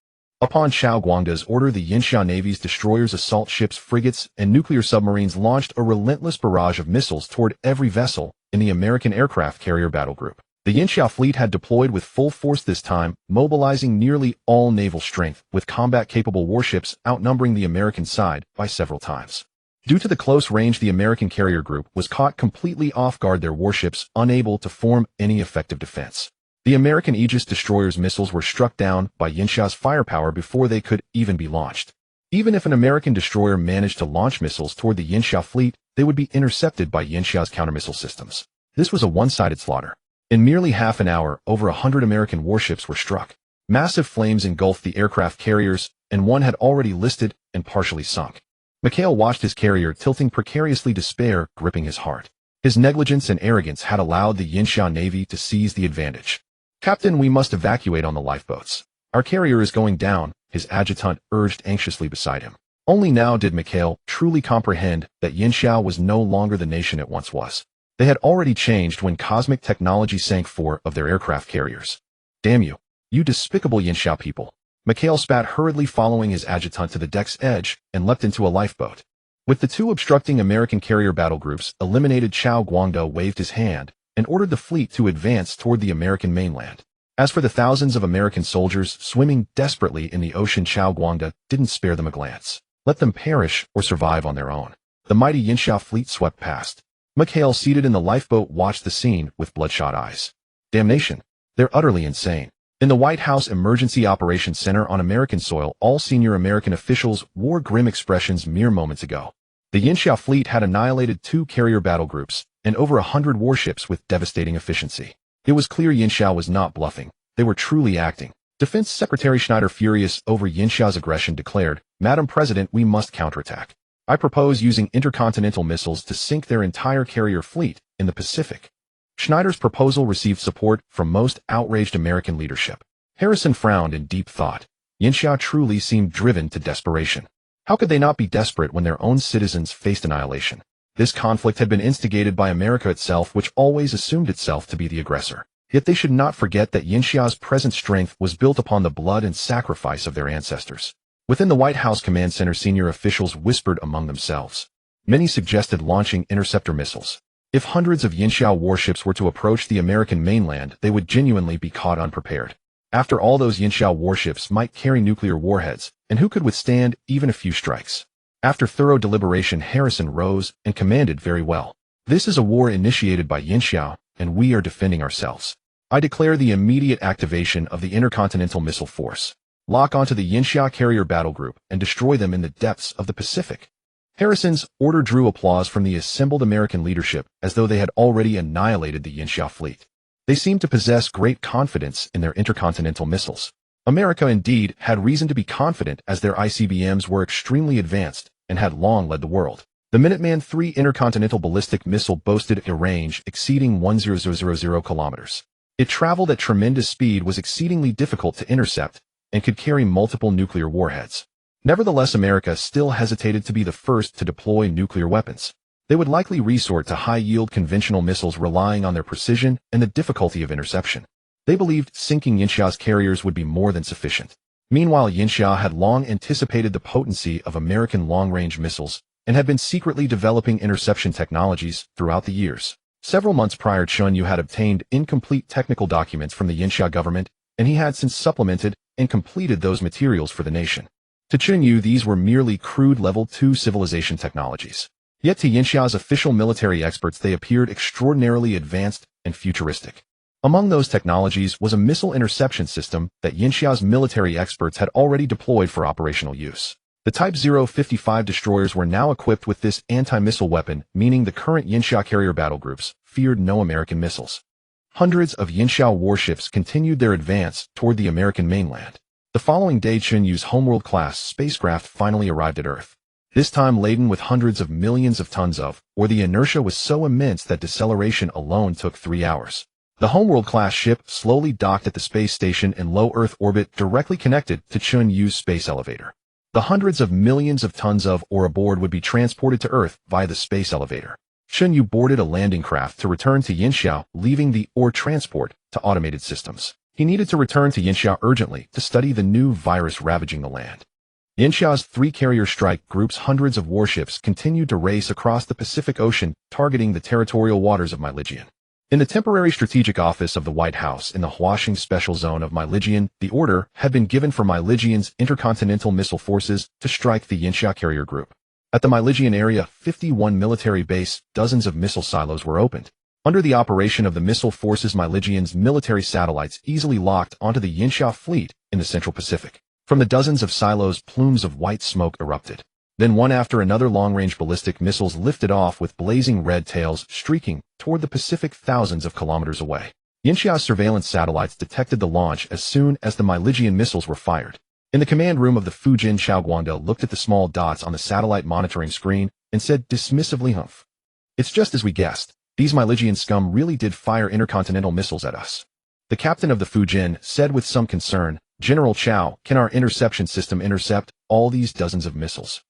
[SPEAKER 1] Upon Chao Guangda's order, the Yinxia Navy's destroyers, assault ships, frigates, and nuclear submarines launched a relentless barrage of missiles toward every vessel in the American aircraft carrier battle group. The Yinxia fleet had deployed with full force this time, mobilizing nearly all naval strength, with combat-capable warships outnumbering the American side by several times. Due to the close range, the American carrier group was caught completely off guard, their warships unable to form any effective defense. The American Aegis destroyers' missiles were struck down by Yinxia's firepower before they could even be launched. Even if an American destroyer managed to launch missiles toward the Yinxia fleet, they would be intercepted by Yinxia's countermissile systems. This was a one-sided slaughter. In merely half an hour, over 100 American warships were struck. Massive flames engulfed the aircraft carriers, and one had already listed and partially sunk. Mikhail watched his carrier tilting precariously, despair gripping his heart. His negligence and arrogance had allowed the Yinxia Navy to seize the advantage. Captain, we must evacuate on the lifeboats. Our carrier is going down, his adjutant urged anxiously beside him. Only now did Mikhail truly comprehend that Yinxia was no longer the nation it once was. They had already changed when cosmic technology sank 4 of their aircraft carriers. Damn you, you despicable Yinxia people. Mikhail spat hurriedly, following his adjutant to the deck's edge, and leapt into a lifeboat. With the 2 obstructing American carrier battle groups eliminated, Chao Guangda waved his hand and ordered the fleet to advance toward the American mainland. As for the thousands of American soldiers swimming desperately in the ocean, Chao Guangda didn't spare them a glance. Let them perish or survive on their own. The mighty Yinxia fleet swept past. Mikhail, seated in the lifeboat, watched the scene with bloodshot eyes. Damnation! They're utterly insane. In the White House Emergency Operations Center on American soil, all senior American officials wore grim expressions mere moments ago. The Yinxia fleet had annihilated 2 carrier battle groups and over 100 warships with devastating efficiency. It was clear Yinxia was not bluffing. They were truly acting. Defense Secretary Schneider, furious over Yinxia's aggression, declared, Madam President, we must counterattack. I propose using intercontinental missiles to sink their entire carrier fleet in the Pacific. Schneider's proposal received support from most outraged American leadership. Harrison frowned in deep thought. Yinxia truly seemed driven to desperation. How could they not be desperate when their own citizens faced annihilation? This conflict had been instigated by America itself, which always assumed itself to be the aggressor. Yet they should not forget that Yinxia's present strength was built upon the blood and sacrifice of their ancestors. Within the White House Command Center, senior officials whispered among themselves. Many suggested launching interceptor missiles. If hundreds of Yinxia warships were to approach the American mainland, they would genuinely be caught unprepared. After all, those Yinxiao warships might carry nuclear warheads, and who could withstand even a few strikes? After thorough deliberation, Harrison rose and commanded, "Very well. This is a war initiated by Yinxiao, and we are defending ourselves. I declare the immediate activation of the Intercontinental Missile Force. Lock onto the Yinxiao carrier battle group and destroy them in the depths of the Pacific." Harrison's order drew applause from the assembled American leadership as though they had already annihilated the Yinxiao fleet. They seemed to possess great confidence in their intercontinental missiles. America indeed had reason to be confident, as their ICBMs were extremely advanced and had long led the world. The Minuteman III intercontinental ballistic missile boasted a range exceeding 10,000 kilometers. It traveled at tremendous speed, was exceedingly difficult to intercept, and could carry multiple nuclear warheads. Nevertheless, America still hesitated to be the first to deploy nuclear weapons. They would likely resort to high-yield conventional missiles, relying on their precision and the difficulty of interception. They believed sinking Yinxiao's carriers would be more than sufficient. Meanwhile, Yinxiao had long anticipated the potency of American long-range missiles and had been secretly developing interception technologies throughout the years. Several months prior, Chen Yu had obtained incomplete technical documents from the Yinxiao government, and he had since supplemented and completed those materials for the nation. To Chen Yu, these were merely crude Level 2 civilization technologies. Yet to Yinxiao's official military experts, they appeared extraordinarily advanced and futuristic. Among those technologies was a missile interception system that Yinxiao's military experts had already deployed for operational use. The Type 055 destroyers were now equipped with this anti-missile weapon, meaning the current Yinxiao carrier battle groups feared no American missiles. Hundreds of Yinxiao warships continued their advance toward the American mainland. The following day, Chen Yu's Homeworld-class spacecraft finally arrived at Earth. This time laden with hundreds of millions of tons of, or the inertia was so immense that deceleration alone took 3 hours. The Homeworld-class ship slowly docked at the space station in low Earth orbit, directly connected to Chen Yu's space elevator. The hundreds of millions of tons of ore aboard would be transported to Earth via the space elevator. Chen Yu boarded a landing craft to return to Yinxiao, leaving the ore transport to automated systems. He needed to return to Yinxiao urgently to study the new virus ravaging the land. Yinxiao's 3 carrier strike groups, hundreds of warships, continued to race across the Pacific Ocean, targeting the territorial waters of Myligian. In the temporary strategic office of the White House in the Huaxing Special Zone of Myligian, the order had been given for Myligian's intercontinental missile forces to strike the Yinxiao carrier group. At the Myligian area 51 military base, dozens of missile silos were opened. Under the operation of the missile forces, Myligian's military satellites easily locked onto the Yinxiao fleet in the Central Pacific. From the dozens of silos, plumes of white smoke erupted. Then one after another long-range ballistic missiles lifted off with blazing red tails, streaking toward the Pacific thousands of kilometers away. Yinxiao's surveillance satellites detected the launch as soon as the Myligian missiles were fired. In the command room of the Fujin, Chao Guangde looked at the small dots on the satellite monitoring screen and said dismissively, "Humph. It's just as we guessed. These Myligian scum really did fire intercontinental missiles at us." The captain of the Fujin said with some concern, "General Chao, can our interception system intercept all these dozens of missiles?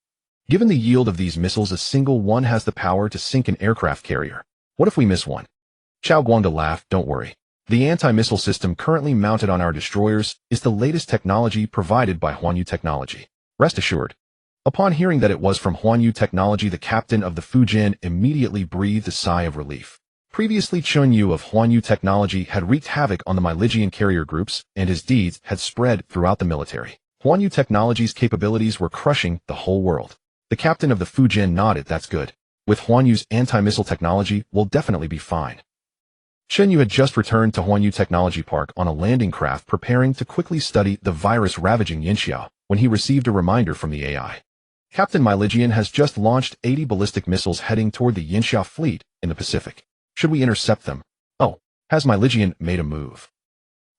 [SPEAKER 1] Given the yield of these missiles, a single one has the power to sink an aircraft carrier. What if we miss one?" Chao Guangde laughed. "Don't worry. The anti-missile system currently mounted on our destroyers is the latest technology provided by Huanyu Technology. Rest assured." Upon hearing that it was from Huanyu Technology, the captain of the Fujin immediately breathed a sigh of relief. Previously, Chen Yu of Huanyu Technology had wreaked havoc on the Myligian carrier groups, and his deeds had spread throughout the military. Huanyu Technology's capabilities were crushing the whole world. The captain of the Fujin nodded. "That's good. With Huanyu's anti-missile technology, we'll definitely be fine." Chen Yu had just returned to Huanyu Technology Park on a landing craft, preparing to quickly study the virus ravaging Yinxiao, when he received a reminder from the AI. "Captain, Myligian has just launched 80 ballistic missiles heading toward the Yinxiao fleet in the Pacific. Should we intercept them?" "Oh, has Myligian made a move?"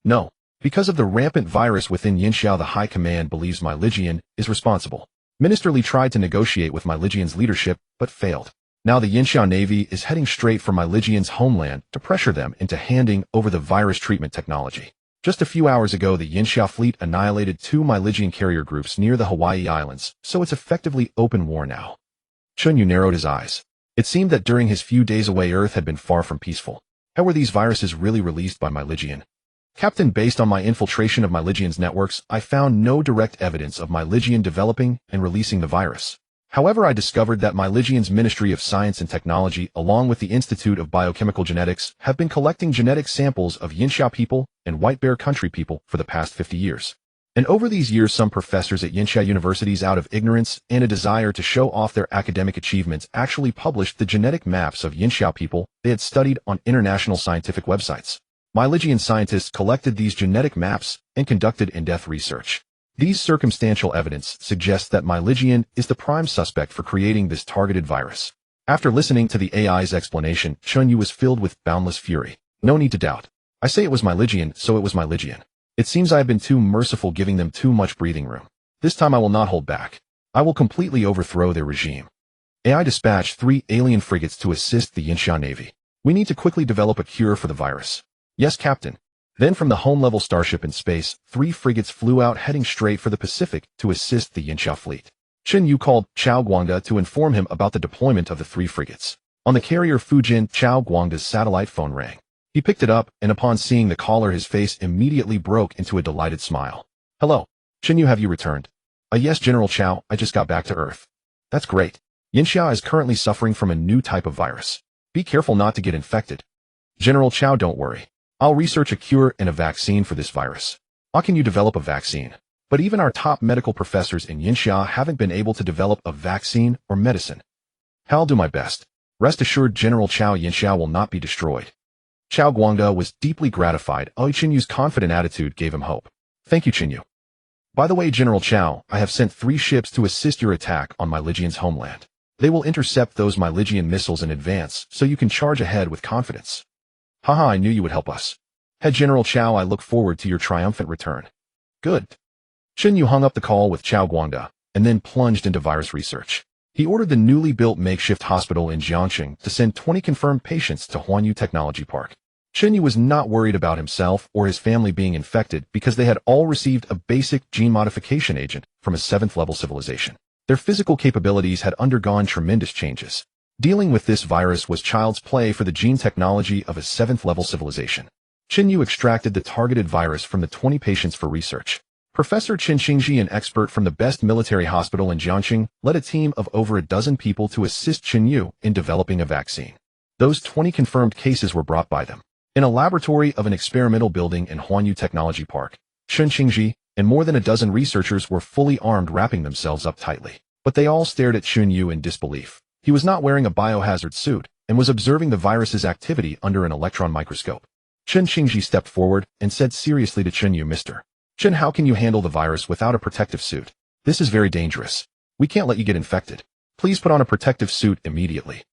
[SPEAKER 1] "No. Because of the rampant virus within Yinxiao, the High Command believes Myligian is responsible. Minister Li tried to negotiate with Myligian's leadership, but failed. Now the Yinxiao Navy is heading straight for Myligian's homeland to pressure them into handing over the virus treatment technology. Just a few hours ago, the Yinxiao fleet annihilated 2 Myligian carrier groups near the Hawaii Islands, so it's effectively open war now." Chen Yu narrowed his eyes. It seemed that during his few days away, Earth had been far from peaceful. How were these viruses really released by Myligian? "Captain, based on my infiltration of Myligian's networks, I found no direct evidence of Myligian developing and releasing the virus. However, I discovered that Myligian's Ministry of Science and Technology, along with the Institute of Biochemical Genetics, have been collecting genetic samples of Yinxia people and White Bear Country people for the past 50 years. And over these years, some professors at Yinxia universities, out of ignorance and a desire to show off their academic achievements, actually published the genetic maps of Yinxia people they had studied on international scientific websites. Myligian scientists collected these genetic maps and conducted in-depth research. These circumstantial evidence suggests that Myligian is the prime suspect for creating this targeted virus. After listening to the AI's explanation, Chen Yu was filled with boundless fury. No need to doubt. I say it was Myligian, so it was Myligian. It seems I have been too merciful, giving them too much breathing room. This time I will not hold back. I will completely overthrow their regime. AI dispatched 3 alien frigates to assist the Yinxia Navy. We need to quickly develop a cure for the virus. Yes, Captain. Then from the home-level starship in space, 3 frigates flew out, heading straight for the Pacific to assist the Yinxia fleet. Chen Yu called Chao Guangda to inform him about the deployment of the 3 frigates. On the carrier Fujin, Chao Guangda's satellite phone rang. He picked it up, and upon seeing the caller, his face immediately broke into a delighted smile. Hello. Chen Yu, have you returned? Yes, General Chao, I just got back to Earth. That's great. Yinxia is currently suffering from a new type of virus. Be careful not to get infected. General Chao, don't worry. I'll research a cure and a vaccine for this virus. How can you develop a vaccine? But even our top medical professors in Yinxia haven't been able to develop a vaccine or medicine. I'll do my best. Rest assured, General Chao, Yinxia will not be destroyed. Chao Guangda was deeply gratified. Chen Yu's confident attitude gave him hope. Thank you, Chen Yu. By the way, General Chao, I have sent 3 ships to assist your attack on Myligian's homeland. They will intercept those Myligian missiles in advance, so you can charge ahead with confidence. Haha, I knew you would help us. Head General Chao, I look forward to your triumphant return. Good. Chen Yu hung up the call with Chao Guangda, and then plunged into virus research. He ordered the newly built makeshift hospital in Jiangxing to send 20 confirmed patients to Huanyu Technology Park. Chen Yu was not worried about himself or his family being infected because they had all received a basic gene modification agent from a 7th-level civilization. Their physical capabilities had undergone tremendous changes. Dealing with this virus was child's play for the gene technology of a 7th-level civilization. Chen Yu extracted the targeted virus from the 20 patients for research. Professor Chen Xingji, an expert from the best military hospital in Jiangxing, led a team of over a dozen people to assist Chen Yu in developing a vaccine. Those 20 confirmed cases were brought by them. In a laboratory of an experimental building in Huanyu Technology Park, Chen Xingji and more than a dozen researchers were fully armed, wrapping themselves up tightly. But they all stared at Chen Yu in disbelief. He was not wearing a biohazard suit and was observing the virus's activity under an electron microscope. Chen Xingji stepped forward and said seriously to Chen Yu, Mr. Chen, how can you handle the virus without a protective suit? This is very dangerous. We can't let you get infected. Please put on a protective suit immediately.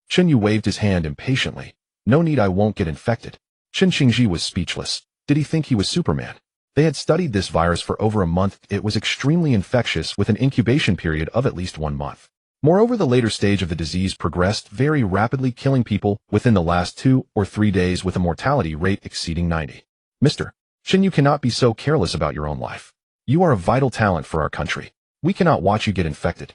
[SPEAKER 1] Chen Yu waved his hand impatiently. No need, I won't get infected. Chen Xingji was speechless. Did he think he was Superman? They had studied this virus for over a month. It was extremely infectious with an incubation period of at least 1 month. Moreover, the later stage of the disease progressed very rapidly, killing people within the last 2 or 3 days with a mortality rate exceeding 90. Mr. Chen, you cannot be so careless about your own life. You are a vital talent for our country. We cannot watch you get infected.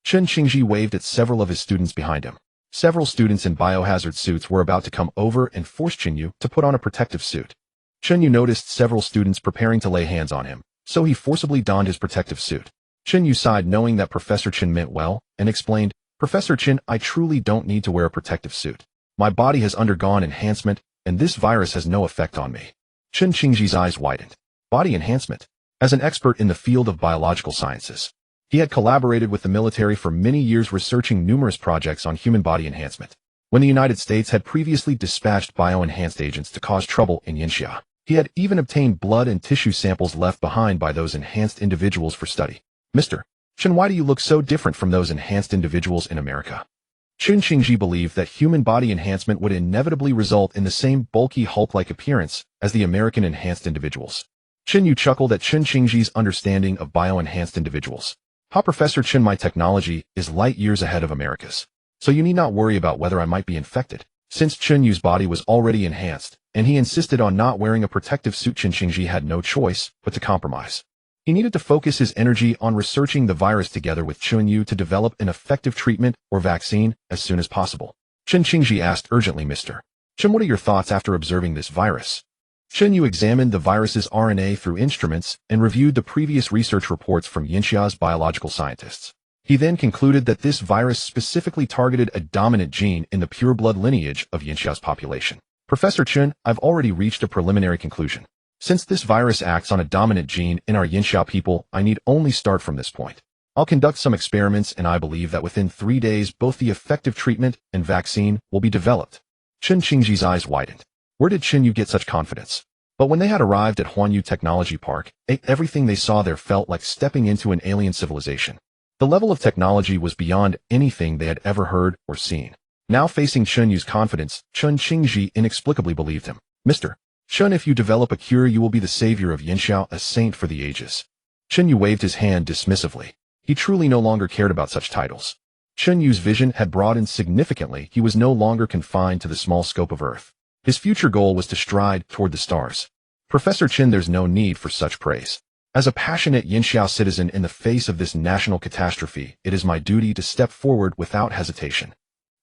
[SPEAKER 1] Chen Xingji waved at several of his students behind him. Several students in biohazard suits were about to come over and force Chen Yu to put on a protective suit. Chen Yu noticed several students preparing to lay hands on him, so he forcibly donned his protective suit. Chen Yu sighed, knowing that Professor Chen meant well, and explained, Professor Chen, I truly don't need to wear a protective suit. My body has undergone enhancement, and this virus has no effect on me. Chen Xingji's eyes widened. Body enhancement. As an expert in the field of biological sciences, he had collaborated with the military for many years, researching numerous projects on human body enhancement. When the United States had previously dispatched bio-enhanced agents to cause trouble in Yinxia, he had even obtained blood and tissue samples left behind by those enhanced individuals for study. Mr. Chen, why do you look so different from those enhanced individuals in America? Chen Xingji believed that human body enhancement would inevitably result in the same bulky Hulk-like appearance as the American enhanced individuals. Chen Yu chuckled at Chen Xingji's understanding of bio-enhanced individuals. Professor Chen, my technology is light years ahead of America's, so you need not worry about whether I might be infected. Since Chen Yu's body was already enhanced, and he insisted on not wearing a protective suit, Chen Xingji had no choice but to compromise. He needed to focus his energy on researching the virus together with Chen Yu to develop an effective treatment or vaccine as soon as possible. Chen Xingji asked urgently, Mr. Chen, what are your thoughts after observing this virus? Chen Yu examined the virus's RNA through instruments and reviewed the previous research reports from Yinxia's biological scientists. He then concluded that this virus specifically targeted a dominant gene in the pureblood lineage of Yinxiao's population. Professor Chen, I've already reached a preliminary conclusion. Since this virus acts on a dominant gene in our Yinxiao people, I need only start from this point. I'll conduct some experiments and I believe that within 3 days both the effective treatment and vaccine will be developed. Chen Qingji's eyes widened. Where did Chen Yu get such confidence? But when they had arrived at Huanyu Technology Park, everything they saw there felt like stepping into an alien civilization. The level of technology was beyond anything they had ever heard or seen. Now facing Chen Yu's confidence, Chen Qingji inexplicably believed him. Mr. Chen, if you develop a cure, you will be the savior of Yinxiao, a saint for the ages. Chen Yu waved his hand dismissively. He truly no longer cared about such titles. Chen Yu's vision had broadened significantly. He was no longer confined to the small scope of Earth. His future goal was to stride toward the stars. Professor Chen, there's no need for such praise. As a passionate Yinxiao citizen in the face of this national catastrophe, it is my duty to step forward without hesitation.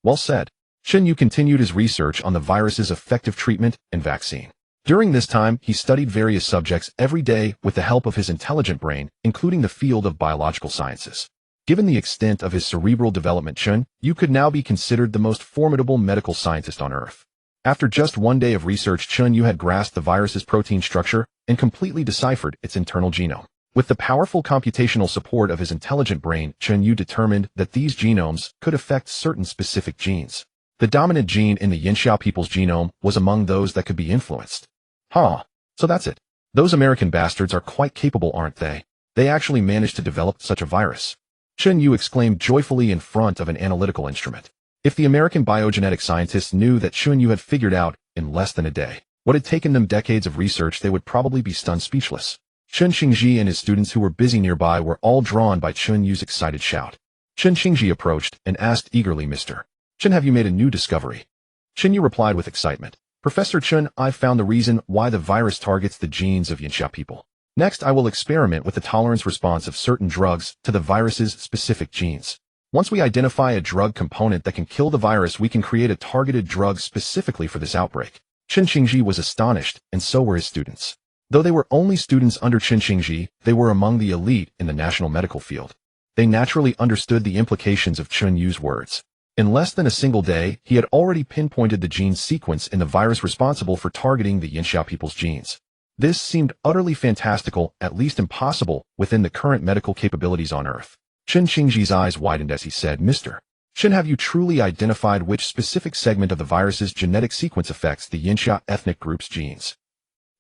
[SPEAKER 1] Well said. Chen Yu continued his research on the virus's effective treatment and vaccine. During this time, he studied various subjects every day with the help of his intelligent brain, including the field of biological sciences. Given the extent of his cerebral development, Chen Yu could now be considered the most formidable medical scientist on Earth. After just 1 day of research, Chen Yu had grasped the virus's protein structure and completely deciphered its internal genome. With the powerful computational support of his intelligent brain, Chen Yu determined that these genomes could affect certain specific genes. The dominant gene in the Yinxiao people's genome was among those that could be influenced. So that's it. Those American bastards are quite capable, aren't they? They actually managed to develop such a virus. Chen Yu exclaimed joyfully in front of an analytical instrument. If the American biogenetic scientists knew that Chen Yu had figured out, in less than a day, what had taken them decades of research, they would probably be stunned speechless. Chen Qingji and his students who were busy nearby were all drawn by Chen Yu's excited shout. Chen Qingji approached and asked eagerly, Mr. Chen, have you made a new discovery? Chen Yu replied with excitement. Professor Chen, I've found the reason why the virus targets the genes of Yinxiao people. Next, I will experiment with the tolerance response of certain drugs to the virus's specific genes. Once we identify a drug component that can kill the virus, we can create a targeted drug specifically for this outbreak. Chen Qingji was astonished, and so were his students. Though they were only students under Chen Qingji, they were among the elite in the national medical field. They naturally understood the implications of Chen Yu's words. In less than a single day, he had already pinpointed the gene sequence in the virus responsible for targeting the Yinxiao people's genes. This seemed utterly fantastical, at least impossible, within the current medical capabilities on Earth. Chen Qingji's eyes widened as he said, Mr. Chen, have you truly identified which specific segment of the virus's genetic sequence affects the Yinxiao ethnic group's genes?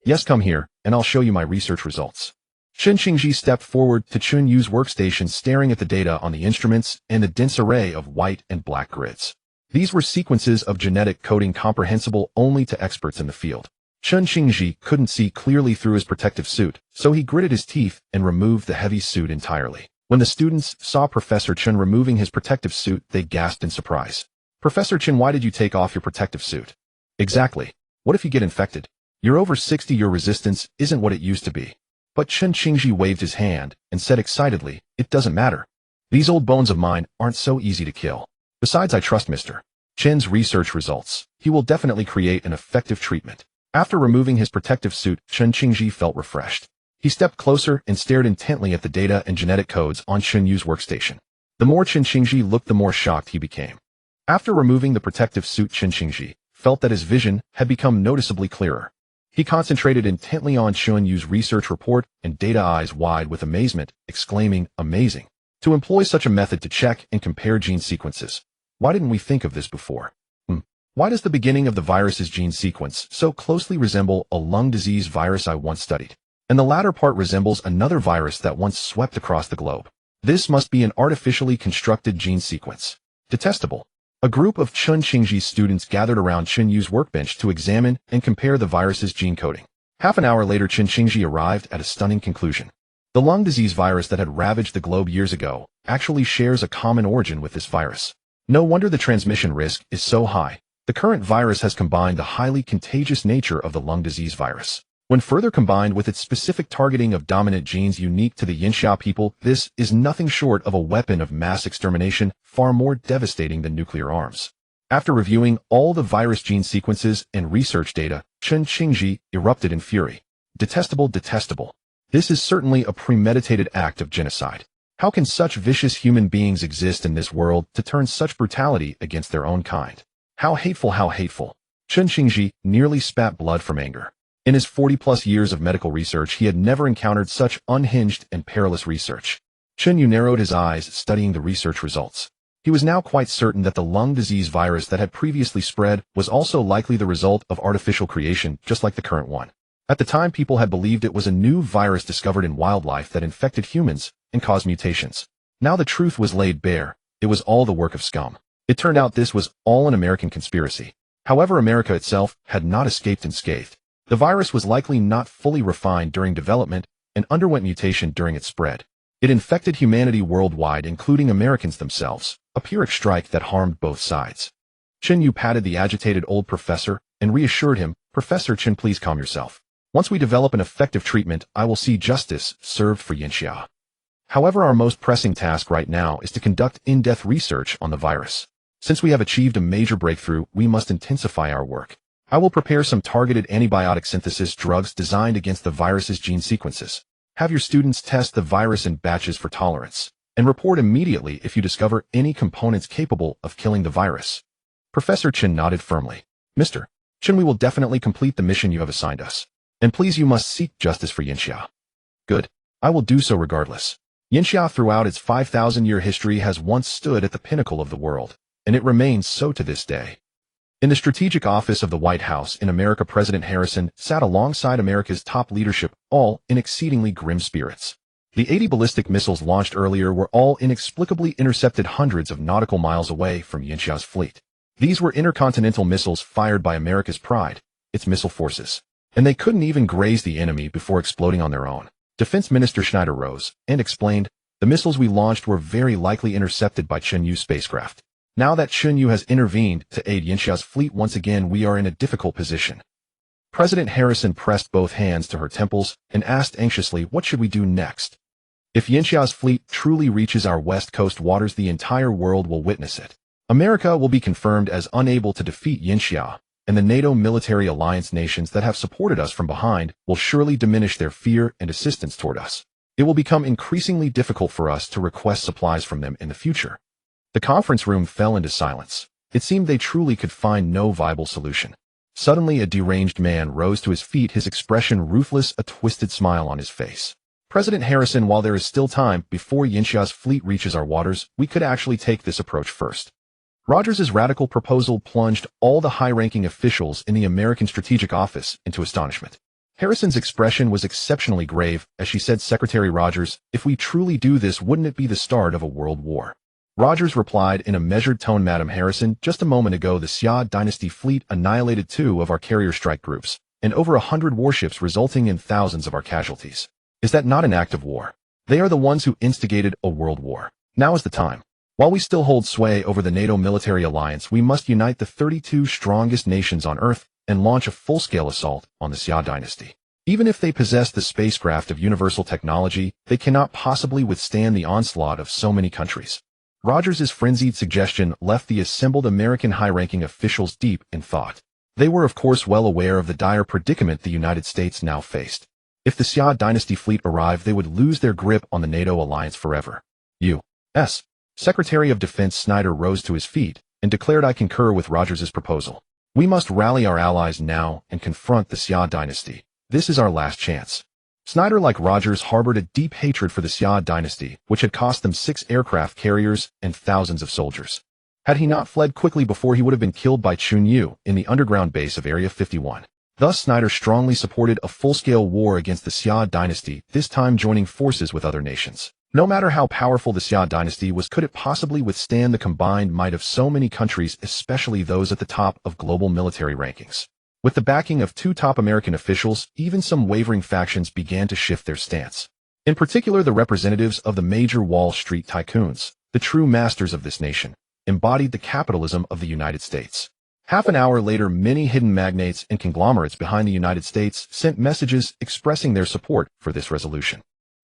[SPEAKER 1] Yes, come here, and I'll show you my research results. Chen Qingji stepped forward to Chen Yu's workstation, staring at the data on the instruments and the dense array of white and black grids. These were sequences of genetic coding comprehensible only to experts in the field. Chen Qingji couldn't see clearly through his protective suit, so he gritted his teeth and removed the heavy suit entirely. When the students saw Professor Chen removing his protective suit, they gasped in surprise. Professor Chen, why did you take off your protective suit? Exactly. What if you get infected? You're over 60, your resistance isn't what it used to be. But Chen Qingji waved his hand and said excitedly, it doesn't matter. These old bones of mine aren't so easy to kill. Besides, I trust Mr. Chen's research results. He will definitely create an effective treatment. After removing his protective suit, Chen Qingji felt refreshed. He stepped closer and stared intently at the data and genetic codes on Chen Yu's workstation. The more Chen Qingji looked, the more shocked he became. After removing the protective suit, Chen Qingji felt that his vision had become noticeably clearer. He concentrated intently on Chen Yu's research report and data, eyes wide with amazement, exclaiming, amazing. To employ such a method to check and compare gene sequences. Why didn't we think of this before? Why does the beginning of the virus's gene sequence so closely resemble a lung disease virus I once studied? And the latter part resembles another virus that once swept across the globe. This must be an artificially constructed gene sequence. Detestable. A group of Chen Qingji's students gathered around Chen Yu's workbench to examine and compare the virus's gene coding. Half an hour later, Chen Qingji arrived at a stunning conclusion. The lung disease virus that had ravaged the globe years ago actually shares a common origin with this virus. No wonder the transmission risk is so high. The current virus has combined the highly contagious nature of the lung disease virus. When further combined with its specific targeting of dominant genes unique to the Yinxiao people, this is nothing short of a weapon of mass extermination, far more devastating than nuclear arms. After reviewing all the virus gene sequences and research data, Chen Qingji erupted in fury. Detestable, detestable. This is certainly a premeditated act of genocide. How can such vicious human beings exist in this world to turn such brutality against their own kind? How hateful, how hateful. Chen Xingji nearly spat blood from anger. In his 40-plus years of medical research, he had never encountered such unhinged and perilous research. Chen Yu narrowed his eyes, studying the research results. He was now quite certain that the lung disease virus that had previously spread was also likely the result of artificial creation, just like the current one. At the time, people had believed it was a new virus discovered in wildlife that infected humans and caused mutations. Now the truth was laid bare. It was all the work of scum. It turned out this was all an American conspiracy. However, America itself had not escaped unscathed. The virus was likely not fully refined during development and underwent mutation during its spread. It infected humanity worldwide, including Americans themselves, a Pyrrhic strike that harmed both sides. Chen Yu patted the agitated old professor and reassured him, "Professor Chen, please calm yourself. Once we develop an effective treatment, I will see justice served for Yanxia." However, our most pressing task right now is to conduct in-depth research on the virus. Since we have achieved a major breakthrough, we must intensify our work. I will prepare some targeted antibiotic synthesis drugs designed against the virus's gene sequences. Have your students test the virus in batches for tolerance, and report immediately if you discover any components capable of killing the virus. Professor Chen nodded firmly. "Mr. Chen, we will definitely complete the mission you have assigned us. And please, you must seek justice for Yanxia." "Good. I will do so regardless." Yanxia throughout its 5,000-year history has once stood at the pinnacle of the world, and it remains so to this day. In the strategic office of the White House in America, President Harrison sat alongside America's top leadership, all in exceedingly grim spirits. The 80 ballistic missiles launched earlier were all inexplicably intercepted hundreds of nautical miles away from Yanxia's fleet. These were intercontinental missiles fired by America's pride, its missile forces. And they couldn't even graze the enemy before exploding on their own. Defense Minister Schneider rose and explained, "The missiles we launched were very likely intercepted by Chen Yu's spacecraft. Now that Chen Yu has intervened to aid Yanxia's fleet once again, we are in a difficult position." President Harrison pressed both hands to her temples and asked anxiously, "What should we do next? If Yanxia's fleet truly reaches our west coast waters, the entire world will witness it. America will be confirmed as unable to defeat Yanxia, and the NATO military alliance nations that have supported us from behind will surely diminish their fear and assistance toward us. It will become increasingly difficult for us to request supplies from them in the future." The conference room fell into silence. It seemed they truly could find no viable solution. Suddenly, a deranged man rose to his feet, his expression ruthless, a twisted smile on his face. "President Harrison, while there is still time before Yanxia's fleet reaches our waters, we could actually take this approach first." Rogers's radical proposal plunged all the high-ranking officials in the American Strategic Office into astonishment. Harrison's expression was exceptionally grave as she said, "Secretary Rogers, if we truly do this, wouldn't it be the start of a world war?" Rogers replied in a measured tone, "Madam Harrison, just a moment ago the Xia Dynasty fleet annihilated 2 of our carrier strike groups, and over 100 warships, resulting in thousands of our casualties. Is that not an act of war? They are the ones who instigated a world war. Now is the time. While we still hold sway over the NATO military alliance, we must unite the 32 strongest nations on Earth and launch a full-scale assault on the Xia Dynasty. Even if they possess the spacecraft of universal technology, they cannot possibly withstand the onslaught of so many countries." Rogers's frenzied suggestion left the assembled American high-ranking officials deep in thought. They were of course well aware of the dire predicament the United States now faced. If the Xia Dynasty fleet arrived, they would lose their grip on the NATO alliance forever. U.S. Secretary of Defense Snyder rose to his feet and declared, "I concur with Rogers's proposal. We must rally our allies now and confront the Xia Dynasty. This is our last chance." Snyder, like Rogers, harbored a deep hatred for the Xia Dynasty, which had cost them 6 aircraft carriers and thousands of soldiers. Had he not fled quickly before, he would have been killed by Chen Yu in the underground base of Area 51. Thus, Snyder strongly supported a full-scale war against the Xia Dynasty, this time joining forces with other nations. No matter how powerful the Xia Dynasty was, could it possibly withstand the combined might of so many countries, especially those at the top of global military rankings? With the backing of 2 top American officials, even some wavering factions began to shift their stance. In particular, the representatives of the major Wall Street tycoons, the true masters of this nation, embodied the capitalism of the United States. Half an hour later, many hidden magnates and conglomerates behind the United States sent messages expressing their support for this resolution.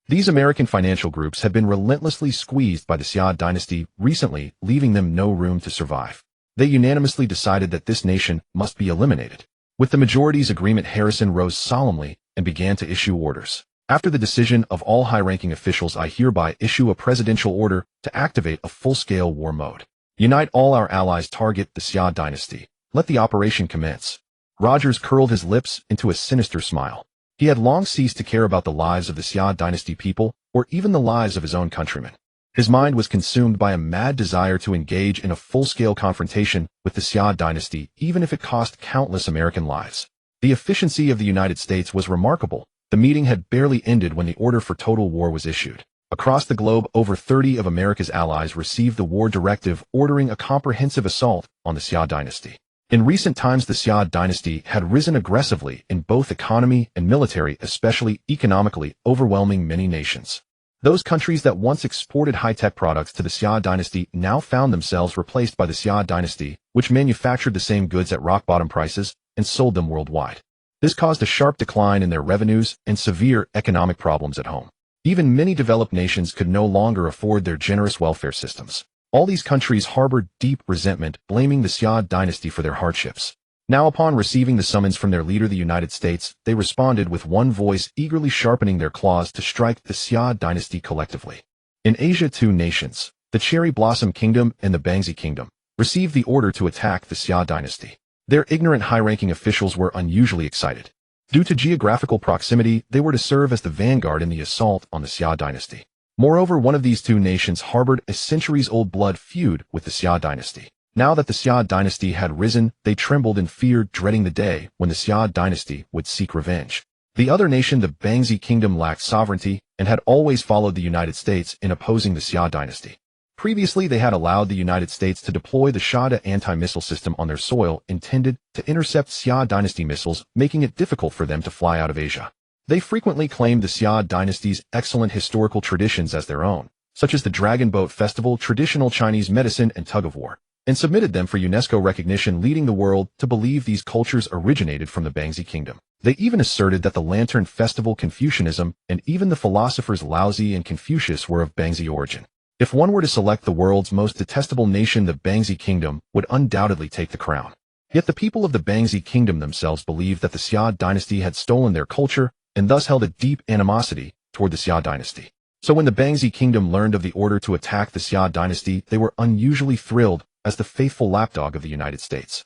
[SPEAKER 1] These American financial groups had been relentlessly squeezed by the Xia Dynasty recently, leaving them no room to survive. They unanimously decided that this nation must be eliminated. With the majority's agreement, Harrison rose solemnly and began to issue orders. After the decision of all high-ranking officials, I hereby issue a presidential order to activate a full-scale war mode. Unite all our allies, target the Xia dynasty. Let the operation commence. Rogers curled his lips into a sinister smile. He had long ceased to care about the lives of the Xia dynasty people, or even the lives of his own countrymen. His mind was consumed by a mad desire to engage in a full-scale confrontation with the Xia dynasty, even if it cost countless American lives. The efficiency of the United States was remarkable. The meeting had barely ended when the order for total war was issued. Across the globe, over 30 of America's allies received the war directive ordering a comprehensive assault on the Xia dynasty. In recent times, the Xia dynasty had risen aggressively in both economy and military, especially economically, overwhelming many nations. Those countries that once exported high-tech products to the Xia dynasty now found themselves replaced by the Xia dynasty, which manufactured the same goods at rock-bottom prices and sold them worldwide. This caused a sharp decline in their revenues and severe economic problems at home. Even many developed nations could no longer afford their generous welfare systems. All these countries harbored deep resentment, blaming the Xia dynasty for their hardships. Now, upon receiving the summons from their leader, the United States, they responded with one voice, eagerly sharpening their claws to strike the Xia dynasty collectively. In Asia, 2 nations, the Cherry Blossom Kingdom and the Bangxi Kingdom, received the order to attack the Xia dynasty. Their ignorant high-ranking officials were unusually excited. Due to geographical proximity, they were to serve as the vanguard in the assault on the Xia dynasty. Moreover, one of these 2 nations harbored a centuries-old blood feud with the Xia dynasty. Now that the Xia dynasty had risen, they trembled in fear, dreading the day when the Xia dynasty would seek revenge. The other nation, the Bangxi Kingdom, lacked sovereignty and had always followed the United States in opposing the Xia dynasty. Previously, they had allowed the United States to deploy the Shada anti-missile system on their soil, intended to intercept Xia dynasty missiles, making it difficult for them to fly out of Asia. They frequently claimed the Xia dynasty's excellent historical traditions as their own, such as the Dragon Boat Festival, traditional Chinese medicine, and tug-of-war, and submitted them for UNESCO recognition, leading the world to believe these cultures originated from the Bangxi Kingdom. They even asserted that the Lantern Festival, Confucianism, and even the philosophers Laozi and Confucius were of Bangxi origin. If one were to select the world's most detestable nation, the Bangxi Kingdom would undoubtedly take the crown. Yet the people of the Bangxi Kingdom themselves believed that the Xia dynasty had stolen their culture and thus held a deep animosity toward the Xia dynasty. So when the Bangxi Kingdom learned of the order to attack the Xia dynasty, they were unusually thrilled as the faithful lapdog of the United States.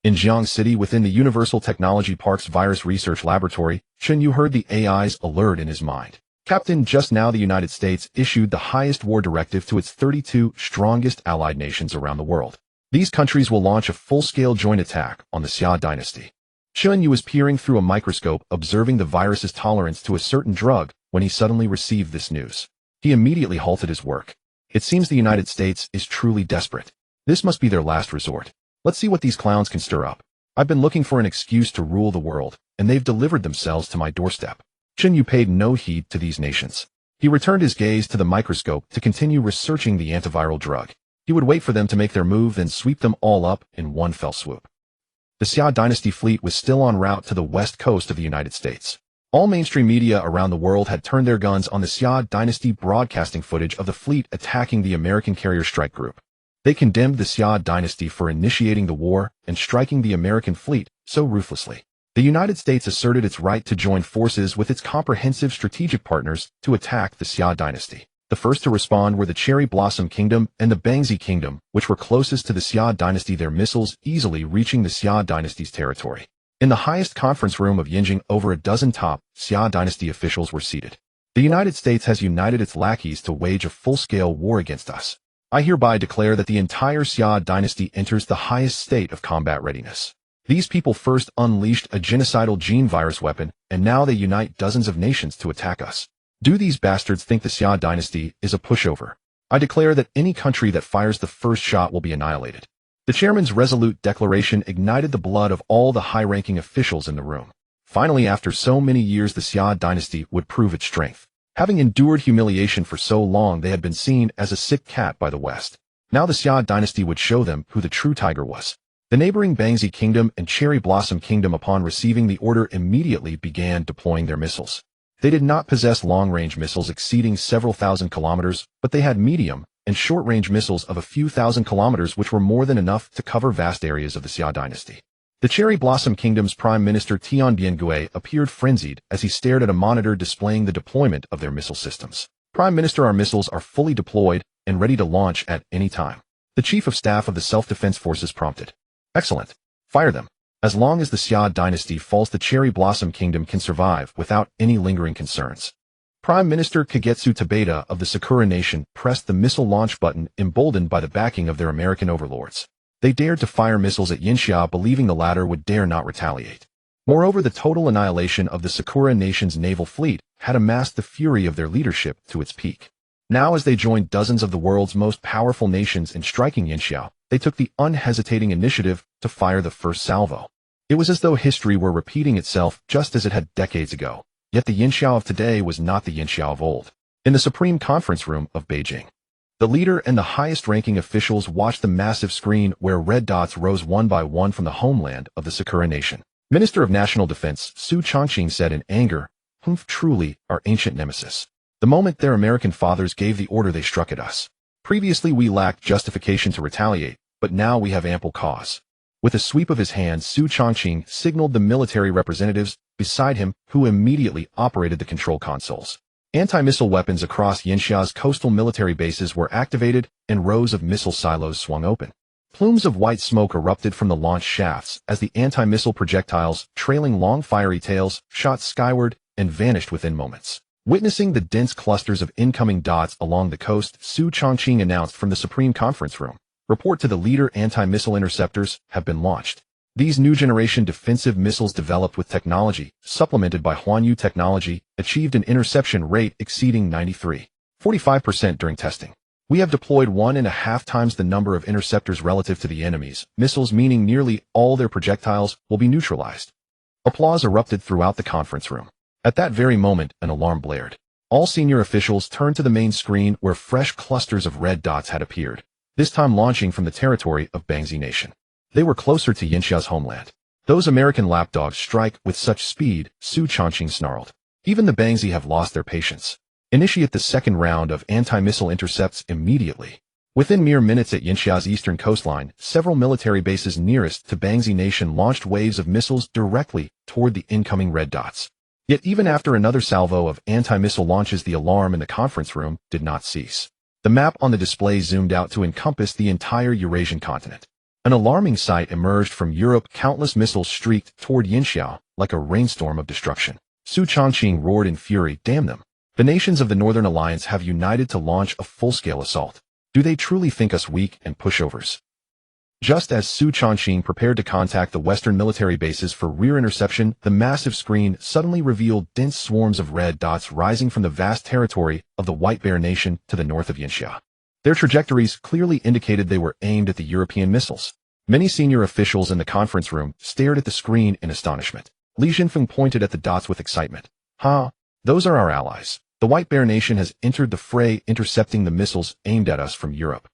[SPEAKER 1] In Jiang City, within the Universal Technology Park's Virus Research Laboratory, Chen Yu heard the AI's alert in his mind. Captain, just now the United States issued the highest war directive to its 32 strongest allied nations around the world. These countries will launch a full-scale joint attack on the Xia dynasty. Chen Yu was peering through a microscope, observing the virus's tolerance to a certain drug, when he suddenly received this news. He immediately halted his work. It seems the United States is truly desperate. This must be their last resort. Let's see what these clowns can stir up. I've been looking for an excuse to rule the world, and they've delivered themselves to my doorstep. Chen Yu paid no heed to these nations. He returned his gaze to the microscope to continue researching the antiviral drug. He would wait for them to make their move, then sweep them all up in one fell swoop. The Xia dynasty fleet was still en route to the west coast of the United States. All mainstream media around the world had turned their guns on the Xia dynasty, broadcasting footage of the fleet attacking the American carrier strike group. They condemned the Xia dynasty for initiating the war and striking the American fleet so ruthlessly. The United States asserted its right to join forces with its comprehensive strategic partners to attack the Xia dynasty. The first to respond were the Cherry Blossom Kingdom and the Bangxi Kingdom, which were closest to the Xia dynasty, their missiles easily reaching the Xia dynasty's territory. In the highest conference room of Yinjing, over a dozen top Xia dynasty officials were seated. The United States has united its lackeys to wage a full-scale war against us. I hereby declare that the entire Xia dynasty enters the highest state of combat readiness. These people first unleashed a genocidal gene virus weapon, and now they unite dozens of nations to attack us. Do these bastards think the Xia dynasty is a pushover? I declare that any country that fires the first shot will be annihilated. The chairman's resolute declaration ignited the blood of all the high-ranking officials in the room. Finally, after so many years, the Xia dynasty would prove its strength. Having endured humiliation for so long, they had been seen as a sick cat by the West. Now the Xia dynasty would show them who the true tiger was. The neighboring Bangxi Kingdom and Cherry Blossom Kingdom, upon receiving the order, immediately began deploying their missiles. They did not possess long-range missiles exceeding several thousand kilometers, but they had medium and short-range missiles of a few thousand kilometers, which were more than enough to cover vast areas of the Xia dynasty. The Cherry Blossom Kingdom's Prime Minister Tian Biangui appeared frenzied as he stared at a monitor displaying the deployment of their missile systems. Prime Minister, our missiles are fully deployed and ready to launch at any time. The Chief of Staff of the Self-Defense Forces prompted. Excellent. Fire them. As long as the Xia dynasty falls, the Cherry Blossom Kingdom can survive without any lingering concerns. Prime Minister Kagetsu Tabata of the Sakura Nation pressed the missile launch button, emboldened by the backing of their American overlords. They dared to fire missiles at Yinxia, believing the latter would dare not retaliate. Moreover, the total annihilation of the Sakura Nation's naval fleet had amassed the fury of their leadership to its peak. Now, as they joined dozens of the world's most powerful nations in striking Yinxia, they took the unhesitating initiative to fire the first salvo. It was as though history were repeating itself just as it had decades ago. Yet the Yinxia of today was not the Yinxia of old. In the Supreme Conference Room of Beijing, the leader and the highest-ranking officials watched the massive screen where red dots rose one by one from the homeland of the Sakura Nation. Minister of National Defense Su Chongqing said in anger, "Humph, truly, our ancient nemesis. The moment their American fathers gave the order, they struck at us. Previously we lacked justification to retaliate, but now we have ample cause." With a sweep of his hand, Su Chongqing signaled the military representatives beside him, who immediately operated the control consoles. Anti-missile weapons across Yinxia's coastal military bases were activated, and rows of missile silos swung open. Plumes of white smoke erupted from the launch shafts as the anti-missile projectiles, trailing long fiery tails, shot skyward and vanished within moments. Witnessing the dense clusters of incoming dots along the coast, Su Chongqing announced from the Supreme Conference Room, "Report to the leader, anti-missile interceptors have been launched." These new-generation defensive missiles, developed with technology supplemented by Chen Yu technology, achieved an interception rate exceeding 93.45% during testing. "We have deployed 1.5 times the number of interceptors relative to the enemy's missiles, meaning nearly all their projectiles will be neutralized." Applause erupted throughout the conference room. At that very moment, an alarm blared. All senior officials turned to the main screen where fresh clusters of red dots had appeared, this time launching from the territory of Bangzi Nation. They were closer to Yinxia's homeland. "Those American lapdogs strike with such speed," Su Chongqing snarled. "Even the Bangzi have lost their patience. Initiate the second round of anti-missile intercepts immediately." Within mere minutes at Yinxia's eastern coastline, several military bases nearest to Bangzi Nation launched waves of missiles directly toward the incoming red dots. Yet even after another salvo of anti-missile launches, the alarm in the conference room did not cease. The map on the display zoomed out to encompass the entire Eurasian continent. An alarming sight emerged from Europe. Countless missiles streaked toward Yinxia like a rainstorm of destruction. Su Chongqing roared in fury, "Damn them! The nations of the Northern Alliance have united to launch a full-scale assault. Do they truly think us weak and pushovers?" Just as Su Chongqing prepared to contact the Western military bases for rear interception, the massive screen suddenly revealed dense swarms of red dots rising from the vast territory of the White Bear Nation to the north of Yinxia. Their trajectories clearly indicated they were aimed at the European missiles. Many senior officials in the conference room stared at the screen in astonishment. Li Jinfeng pointed at the dots with excitement. "Ha! Those are our allies. The White Bear Nation has entered the fray, intercepting the missiles aimed at us from Europe."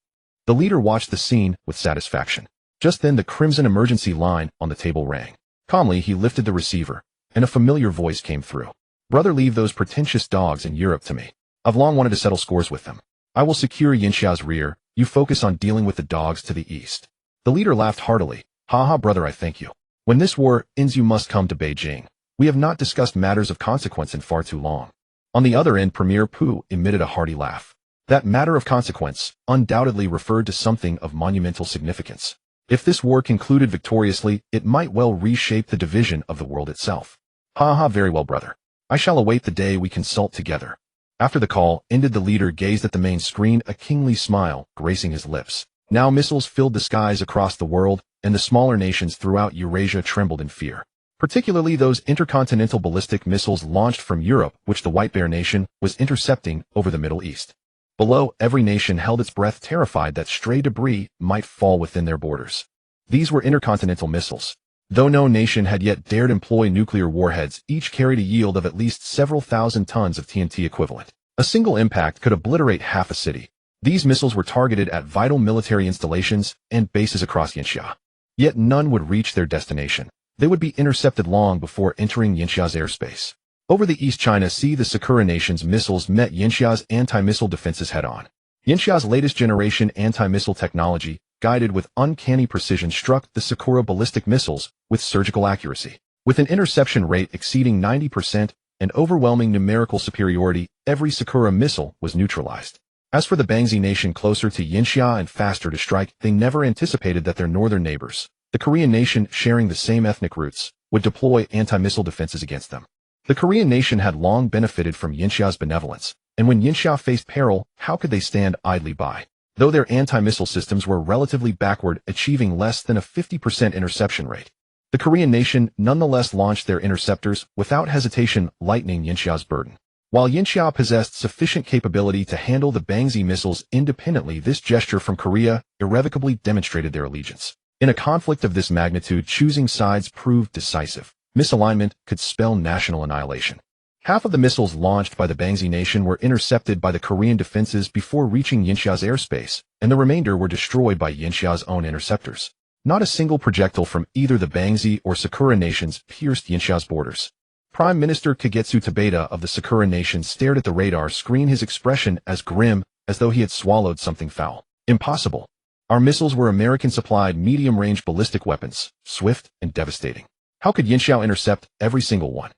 [SPEAKER 1] The leader watched the scene with satisfaction. Just then, the crimson emergency line on the table rang. Calmly, he lifted the receiver, and a familiar voice came through. "Brother, leave those pretentious dogs in Europe to me. I've long wanted to settle scores with them. I will secure Yinxia's rear. You focus on dealing with the dogs to the east." The leader laughed heartily. "Ha, brother, I thank you. When this war ends, you must come to Beijing. We have not discussed matters of consequence in far too long." On the other end, Premier Pu emitted a hearty laugh. That matter of consequence undoubtedly referred to something of monumental significance. If this war concluded victoriously, it might well reshape the division of the world itself. "Ha, very well, brother. I shall await the day we consult together." After the call ended, the leader gazed at the main screen, a kingly smile gracing his lips. Now missiles filled the skies across the world, and the smaller nations throughout Eurasia trembled in fear. Particularly those intercontinental ballistic missiles launched from Europe, which the White Bear Nation was intercepting over the Middle East. Below, every nation held its breath, terrified that stray debris might fall within their borders. These were intercontinental missiles. Though no nation had yet dared employ nuclear warheads, each carried a yield of at least several thousand tons of TNT equivalent. A single impact could obliterate half a city. These missiles were targeted at vital military installations and bases across Yinxia. Yet none would reach their destination. They would be intercepted long before entering Yinxia's airspace. Over the East China Sea, the Sakura Nation's missiles met Yinxia's anti-missile defenses head-on. Yinxia's latest generation anti-missile technology, guided with uncanny precision, struck the Sakura ballistic missiles with surgical accuracy. With an interception rate exceeding 90% and overwhelming numerical superiority, every Sakura missile was neutralized. As for the Bangzi nation, closer to Yinxia and faster to strike, they never anticipated that their northern neighbors, the Korean nation sharing the same ethnic roots, would deploy anti-missile defenses against them. The Korean nation had long benefited from Yinxia's benevolence, and when Yinxia faced peril, how could they stand idly by? Though their anti-missile systems were relatively backward, achieving less than a 50% interception rate, the Korean nation nonetheless launched their interceptors without hesitation, lightening Yinxia's burden. While Yinxia possessed sufficient capability to handle the Bangzi missiles independently, this gesture from Korea irrevocably demonstrated their allegiance. In a conflict of this magnitude, choosing sides proved decisive. Misalignment could spell national annihilation. Half of the missiles launched by the Bangzi nation were intercepted by the Korean defenses before reaching Yinxia's airspace, and the remainder were destroyed by Yinxia's own interceptors. Not a single projectile from either the Bangzi or Sakura nations pierced Yinxia's borders. Prime Minister Kagetsu Tabeda of the Sakura nation stared at the radar screen, his expression as grim as though he had swallowed something foul. Impossible. Our missiles were American-supplied medium-range ballistic weapons, swift and devastating. How could Yinxia intercept every single one?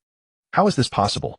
[SPEAKER 1] How is this possible?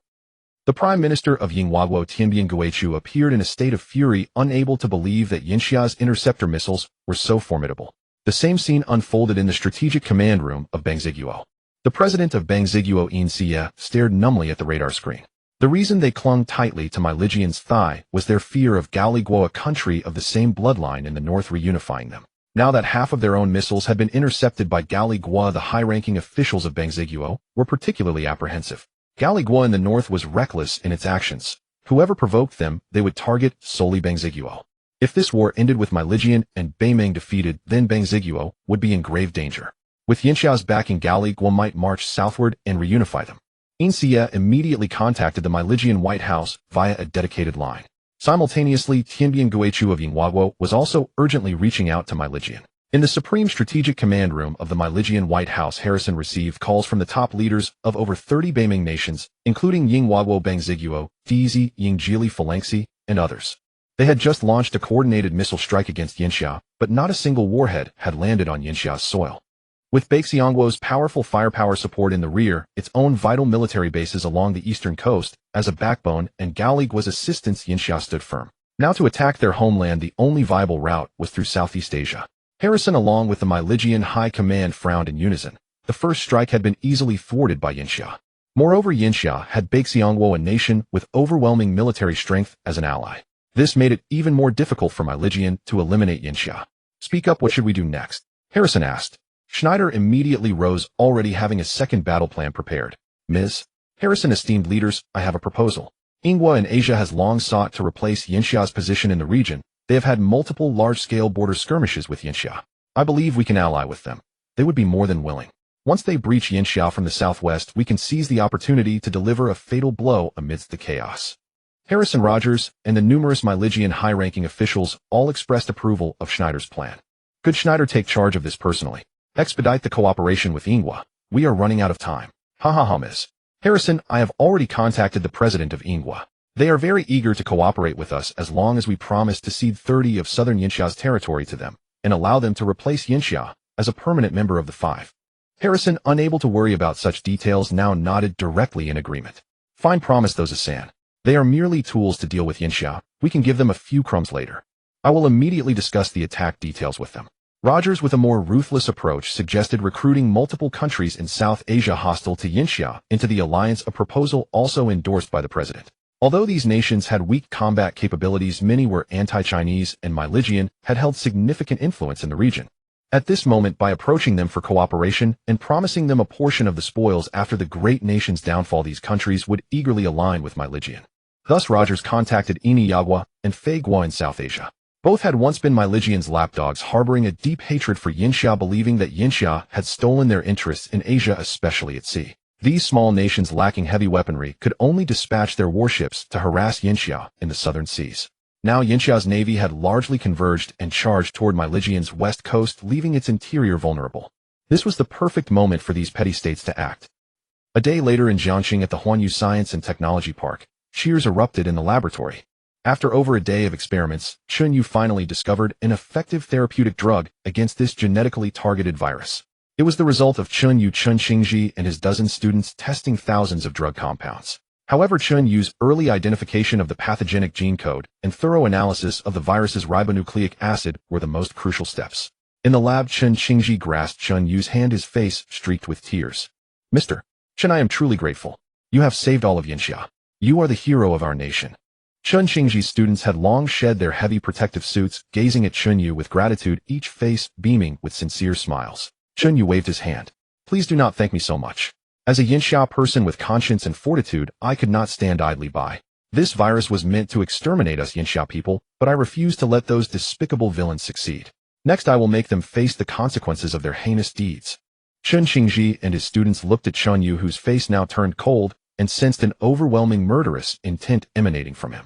[SPEAKER 1] The Prime Minister of Yinghuaguo, Tianbian Guichu, appeared in a state of fury, unable to believe that Yinxia's interceptor missiles were so formidable. The same scene unfolded in the strategic command room of Bangziguo. The president of Bangziguo, Yin Xie, stared numbly at the radar screen. The reason they clung tightly to my Lijian's thigh was their fear of Galiguo, a country of the same bloodline in the north, reunifying them. Now that half of their own missiles had been intercepted by Galiguo, the high-ranking officials of Bangziguo were particularly apprehensive. Galiguo in the north was reckless in its actions. Whoever provoked them, they would target solely Bangziguo. If this war ended with my Lijian and Beimeng defeated, then Bangziguo would be in grave danger. With Yinxia's backing, Galiguo might march southward and reunify them. Yin Xie immediately contacted the Myligian White House via a dedicated line. Simultaneously, Tianbian Guichu of Yinghuaguo was also urgently reaching out to Myligian. In the Supreme Strategic Command Room of the Myligian White House, Harrison received calls from the top leaders of over 30 Beimeng nations, including Yinghuaguo, Bangziguo, Dizi, Yingjili, Phalanxi, and others. They had just launched a coordinated missile strike against Yinxia, but not a single warhead had landed on Yinxia's soil. With Baixiangguo's powerful firepower support in the rear, its own vital military bases along the eastern coast as a backbone, and Galiguo's assistance, Yinxia stood firm. Now to attack their homeland, the only viable route was through Southeast Asia. Harrison, along with the Myligian High Command, frowned in unison. The first strike had been easily thwarted by Yinxia. Moreover, Yinxia had Baixiangguo, a nation with overwhelming military strength, as an ally. This made it even more difficult for Myligian to eliminate Yinxia. Speak up, what should we do next? Harrison asked. Schneider immediately rose, already having a second battle plan prepared. Ms. Harrison, esteemed leaders, I have a proposal. Yinghua in Asia has long sought to replace Yinxia's position in the region. They have had multiple large-scale border skirmishes with Yinxia. I believe we can ally with them. They would be more than willing. Once they breach Yinxia from the southwest, we can seize the opportunity to deliver a fatal blow amidst the chaos. Harrison, Rogers, and the numerous Myligian high-ranking officials all expressed approval of Schneider's plan. Could Schneider take charge of this personally? Expedite the cooperation with Yinghua. We are running out of time. Miss Harrison, I have already contacted the president of Yinghua. They are very eager to cooperate with us as long as we promise to cede 30 of southern Yinxia's territory to them and allow them to replace Yinxia as a permanent member of the Five. Harrison, unable to worry about such details, now nodded directly in agreement. Fine, promise those, Asan. They are merely tools to deal with Yinxia. We can give them a few crumbs later. I will immediately discuss the attack details with them. Rogers, with a more ruthless approach, suggested recruiting multiple countries in South Asia hostile to Yinxia into the alliance, a proposal also endorsed by the president. Although these nations had weak combat capabilities, many were anti-Chinese, and Myligian had held significant influence in the region. At this moment, by approaching them for cooperation and promising them a portion of the spoils after the great nation's downfall, these countries would eagerly align with Myligian. Thus Rogers contacted Iniyagwa and Faigua in South Asia. Both had once been Myligian's lapdogs, harboring a deep hatred for Yinxia, believing that Yinxia had stolen their interests in Asia, especially at sea. These small nations, lacking heavy weaponry, could only dispatch their warships to harass Yinxia in the southern seas. Now Yinxia's navy had largely converged and charged toward Myligian's west coast, leaving its interior vulnerable. This was the perfect moment for these petty states to act. A day later in Jiangxing, at the Huanyu Science and Technology Park, cheers erupted in the laboratory. After over a day of experiments, Chen Yu finally discovered an effective therapeutic drug against this genetically targeted virus. It was the result of Chen Yu Chen Xingji and his dozen students testing thousands of drug compounds. However, Chen Yu's early identification of the pathogenic gene code and thorough analysis of the virus's ribonucleic acid were the most crucial steps. In the lab, Chen Xingji grasped Chen Yu's hand, his face streaked with tears. Mr. Chen, I am truly grateful. You have saved all of Yinxia. You are the hero of our nation. Chen Xingji's students had long shed their heavy protective suits, gazing at Chen Yu with gratitude, each face beaming with sincere smiles. Chen Yu waved his hand. Please do not thank me so much. As a Yinxia person with conscience and fortitude, I could not stand idly by. This virus was meant to exterminate us Yinxia people, but I refuse to let those despicable villains succeed. Next, I will make them face the consequences of their heinous deeds. Chen Xingji and his students looked at Chen Yu, whose face now turned cold, and sensed an overwhelming murderous intent emanating from him.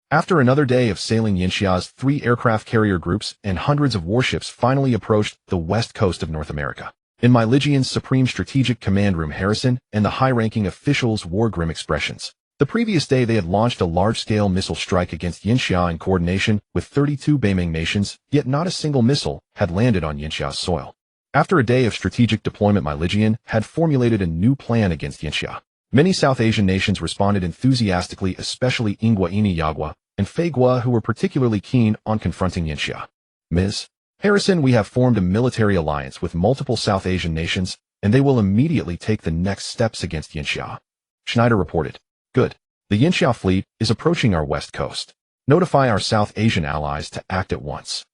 [SPEAKER 1] After another day of sailing, Yinxia's 3 aircraft carrier groups and hundreds of warships finally approached the west coast of North America. In Myligian's Supreme Strategic Command Room, Harrison and the high-ranking officials wore grim expressions. The previous day, they had launched a large-scale missile strike against Yinxia in coordination with 32 Beiming nations, yet not a single missile had landed on Yinxia's soil. After a day of strategic deployment, Myligian had formulated a new plan against Yinxia. Many South Asian nations responded enthusiastically, especially Ingwa Yagwa and Feigwa, who were particularly keen on confronting Yinxia. Ms. Harrison, we have formed a military alliance with multiple South Asian nations, and they will immediately take the next steps against Yinxia. Schneider reported. Good. The Yinxia fleet is approaching our west coast. Notify our South Asian allies to act at once.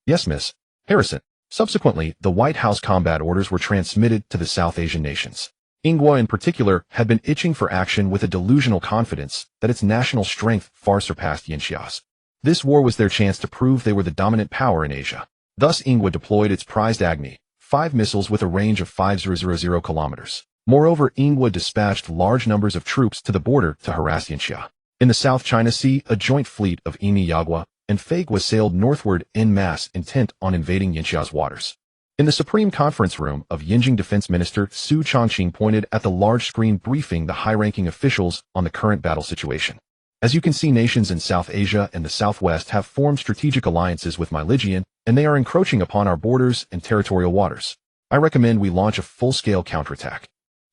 [SPEAKER 1] Yes, Miss Harrison. Subsequently, the White House combat orders were transmitted to the South Asian nations. Ingwa in particular had been itching for action with a delusional confidence that its national strength far surpassed Yinxia's. This war was their chance to prove they were the dominant power in Asia. Thus, Ingwa deployed its prized Agni, 5 missiles with a range of 5,000 kilometers. Moreover, Ingwa dispatched large numbers of troops to the border to harass Yinxia. In the South China Sea, a joint fleet of Imi Yagwa and Feigwa sailed northward en masse, intent on invading Yinxia's waters. In the Supreme Conference Room of Yinjing Defense Minister Su Chongqing pointed at the large screen, briefing the high-ranking officials on the current battle situation. As you can see, nations in South Asia and the Southwest have formed strategic alliances with Myligian, and they are encroaching upon our borders and territorial waters. I recommend we launch a full-scale counterattack.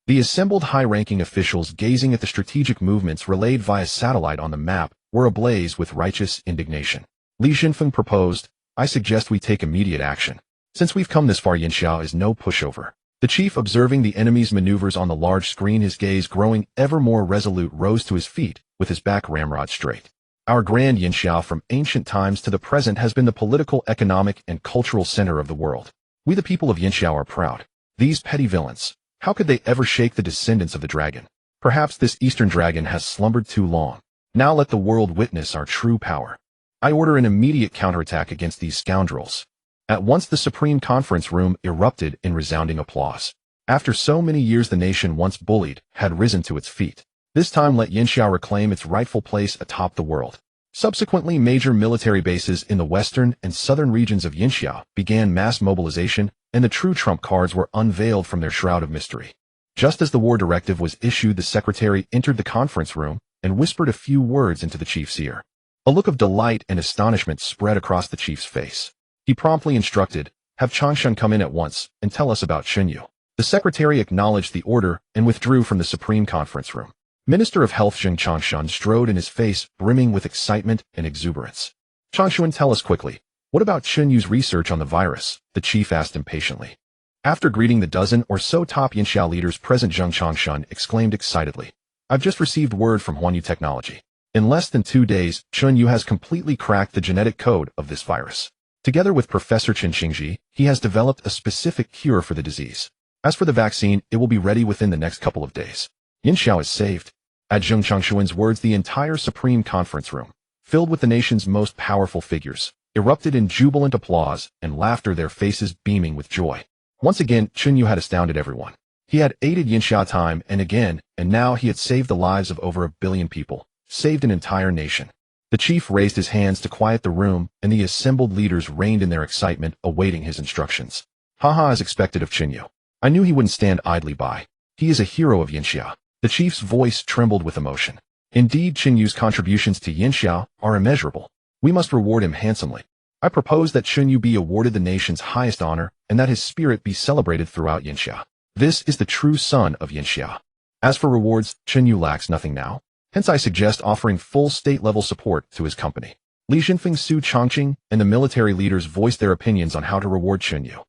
[SPEAKER 1] The assembled high-ranking officials, gazing at the strategic movements relayed via satellite on the map, were ablaze with righteous indignation. Li Xinfeng proposed, I suggest we take immediate action. Since we've come this far, Yinxia is no pushover. The chief, observing the enemy's maneuvers on the large screen, his gaze growing ever more resolute, rose to his feet, with his back ramrod straight. Our grand Yinxia from ancient times to the present has been the political, economic, and cultural center of the world. We the people of Yinxia are proud. These petty villains, how could they ever shake the descendants of the dragon? Perhaps this eastern dragon has slumbered too long. Now let the world witness our true power. I order an immediate counterattack against these scoundrels. At once the Supreme Conference Room erupted in resounding applause. After so many years, the nation once bullied had risen to its feet. This time let Yinxia reclaim its rightful place atop the world. Subsequently, major military bases in the western and southern regions of Yinxia began mass mobilization, and the true trump cards were unveiled from their shroud of mystery. Just as the war directive was issued, the secretary entered the conference room and whispered a few words into the chief's ear. A look of delight and astonishment spread across the chief's face. He promptly instructed, have Changshan come in at once and tell us about Chen Yu. The secretary acknowledged the order and withdrew from the Supreme Conference Room. Minister of Health Zheng Changshan strode in, his face brimming with excitement and exuberance. Changshan, tell us quickly, what about Chen Yu's research on the virus? The chief asked impatiently. After greeting the dozen or so top Yinxia leaders present, Zheng Changshan exclaimed excitedly, I've just received word from Huanyu Technology. In less than 2 days, Chen Yu has completely cracked the genetic code of this virus. Together with Professor Chen Xingji, he has developed a specific cure for the disease. As for the vaccine, it will be ready within the next couple of days. Yinxia is saved. At Zheng Changshuan's words, the entire Supreme Conference Room, filled with the nation's most powerful figures, erupted in jubilant applause and laughter, their faces beaming with joy. Once again, Chen Yu had astounded everyone. He had aided Yinxia time and again, and now he had saved the lives of over 1 billion people, saved an entire nation. The chief raised his hands to quiet the room, and the assembled leaders reigned in their excitement, awaiting his instructions. Haha, as expected of Chen Yu. I knew he wouldn't stand idly by. He is a hero of Yinxia. The chief's voice trembled with emotion. Indeed, Chen Yu's contributions to Yinxiao are immeasurable. We must reward him handsomely. I propose that Chen Yu be awarded the nation's highest honor and that his spirit be celebrated throughout Yinxiao. This is the true son of Yinxiao. As for rewards, Chen Yu lacks nothing now. Hence I suggest offering full state-level support to his company. Li Jinfeng, Su Chongqing, and the military leaders voiced their opinions on how to reward Chen Yu.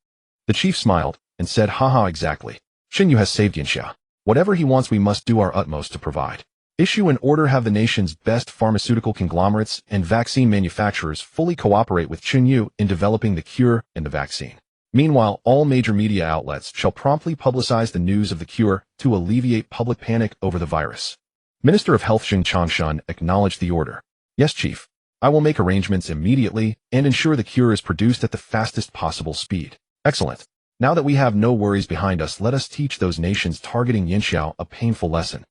[SPEAKER 1] The chief smiled and said, haha, exactly. Chen Yu has saved Yinxiao. Whatever he wants, we must do our utmost to provide. Issue an order, have the nation's best pharmaceutical conglomerates and vaccine manufacturers fully cooperate with Chen Yu in developing the cure and the vaccine. Meanwhile, all major media outlets shall promptly publicize the news of the cure to alleviate public panic over the virus. Minister of Health Xing Changshan acknowledged the order. Yes, Chief. I will make arrangements immediately and ensure the cure is produced at the fastest possible speed. Excellent. Now that we have no worries behind us, let us teach those nations targeting Yinxiao a painful lesson.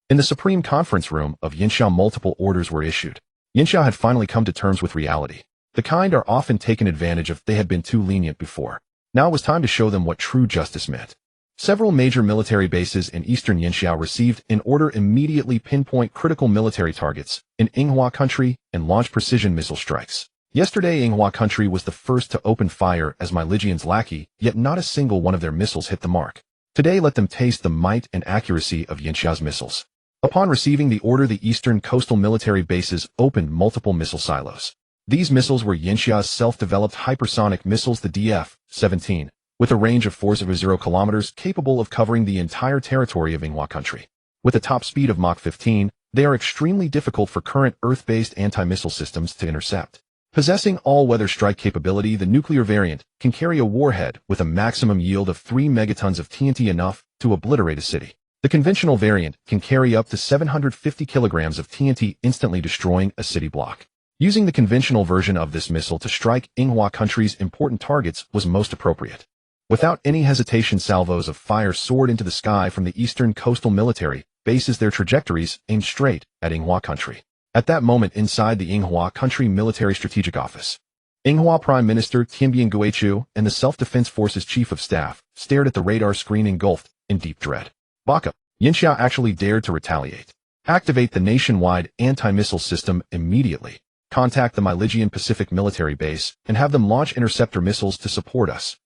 [SPEAKER 1] In the Supreme Conference Room of Yinxiao, multiple orders were issued. Yinxiao had finally come to terms with reality. The kind are often taken advantage of. They had been too lenient before. Now it was time to show them what true justice meant. Several major military bases in eastern Yinxiao received an order immediately pinpoint critical military targets in Yinghua country and launch precision missile strikes. Yesterday, Yinghua country was the first to open fire as my Lijian's lackey, yet not a single one of their missiles hit the mark. Today, let them taste the might and accuracy of Yinxiao's missiles. Upon receiving the order, the eastern coastal military bases opened multiple missile silos. These missiles were Yinxiao's self-developed hypersonic missiles, the DF-17, with a range of 400 kilometers, capable of covering the entire territory of Yinghua country. With a top speed of Mach 15, they are extremely difficult for current Earth-based anti-missile systems to intercept. Possessing all-weather strike capability, the nuclear variant can carry a warhead with a maximum yield of 3 megatons of TNT, enough to obliterate a city. The conventional variant can carry up to 750 kilograms of TNT, instantly destroying a city block. Using the conventional version of this missile to strike Yinghua country's important targets was most appropriate. Without any hesitation, salvos of fire soared into the sky from the eastern coastal military bases, their trajectories aimed straight at Yinghua country. At that moment, inside the Yinghua country military strategic office, Yinghua Prime Minister Tianbian Guichu and the Self-Defense Forces Chief of Staff stared at the radar screen, engulfed in deep dread. Baka, Yinxiao actually dared to retaliate. Activate the nationwide anti-missile system immediately. Contact the Myligian Pacific military base and have them launch interceptor missiles to support us.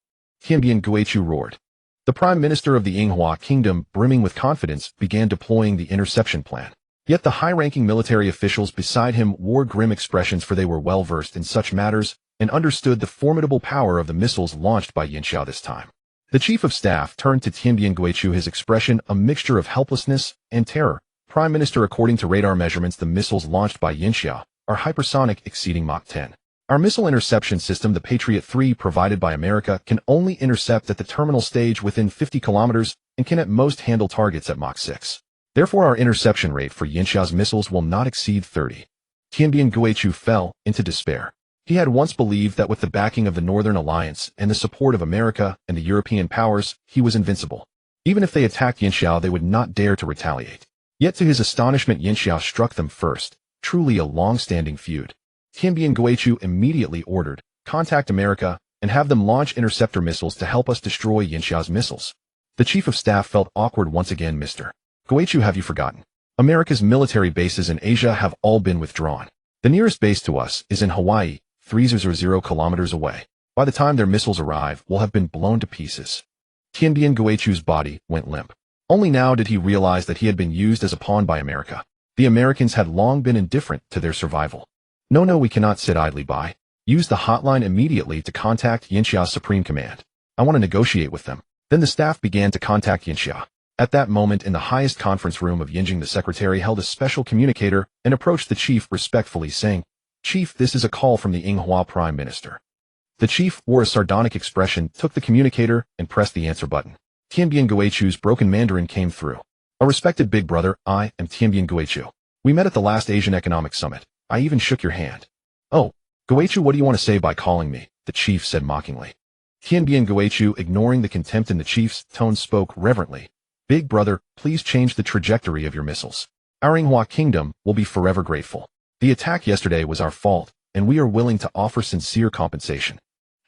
[SPEAKER 1] Tianbian Guichu roared. The Prime Minister of the Yinghua Kingdom, brimming with confidence, began deploying the interception plan. Yet the high-ranking military officials beside him wore grim expressions, for they were well-versed in such matters and understood the formidable power of the missiles launched by Yinxiao this time. The Chief of Staff turned to Tianbian Guichu, his expression a mixture of helplessness and terror. Prime Minister, according to radar measurements, the missiles launched by Yinxiao are hypersonic, exceeding Mach 10. Our missile interception system, the Patriot 3 provided by America, can only intercept at the terminal stage within 50 kilometers and can at most handle targets at Mach 6. Therefore, our interception rate for Yinxiao's missiles will not exceed 30. Tianbian Guichu fell into despair. He had once believed that with the backing of the Northern Alliance and the support of America and the European powers, he was invincible. Even if they attacked Yinxiao, they would not dare to retaliate. Yet to his astonishment, Yinxiao struck them first, truly a long-standing feud. Tianbian Guichu immediately ordered, contact America and have them launch interceptor missiles to help us destroy Yinxiao's missiles. The Chief of Staff felt awkward once again. Mr. Guichu, have you forgotten? America's military bases in Asia have all been withdrawn. The nearest base to us is in Hawaii, 300 kilometers away. By the time their missiles arrive, we'll have been blown to pieces. Tianbian Guichu's body went limp. Only now did he realize that he had been used as a pawn by America. The Americans had long been indifferent to their survival. No, we cannot sit idly by. Use the hotline immediately to contact Yinxiao's Supreme Command. I want to negotiate with them. Then the staff began to contact Yinxiao. At that moment, in the highest conference room of Yinjing, the secretary held a special communicator and approached the chief respectfully, saying, Chief, this is a call from the Yinghua Prime Minister. The chief wore a sardonic expression, took the communicator, and pressed the answer button. Tianbian Guichu's broken Mandarin came through. A respected big brother, I am Tianbian Guichu. We met at the last Asian Economic Summit. I even shook your hand. Oh, Guichu, what do you want to say by calling me? The chief said mockingly. Tianbian Guichu, ignoring the contempt in the chief's tone, spoke reverently. Big brother, please change the trajectory of your missiles. Our Yinghua Kingdom will be forever grateful. The attack yesterday was our fault, and we are willing to offer sincere compensation.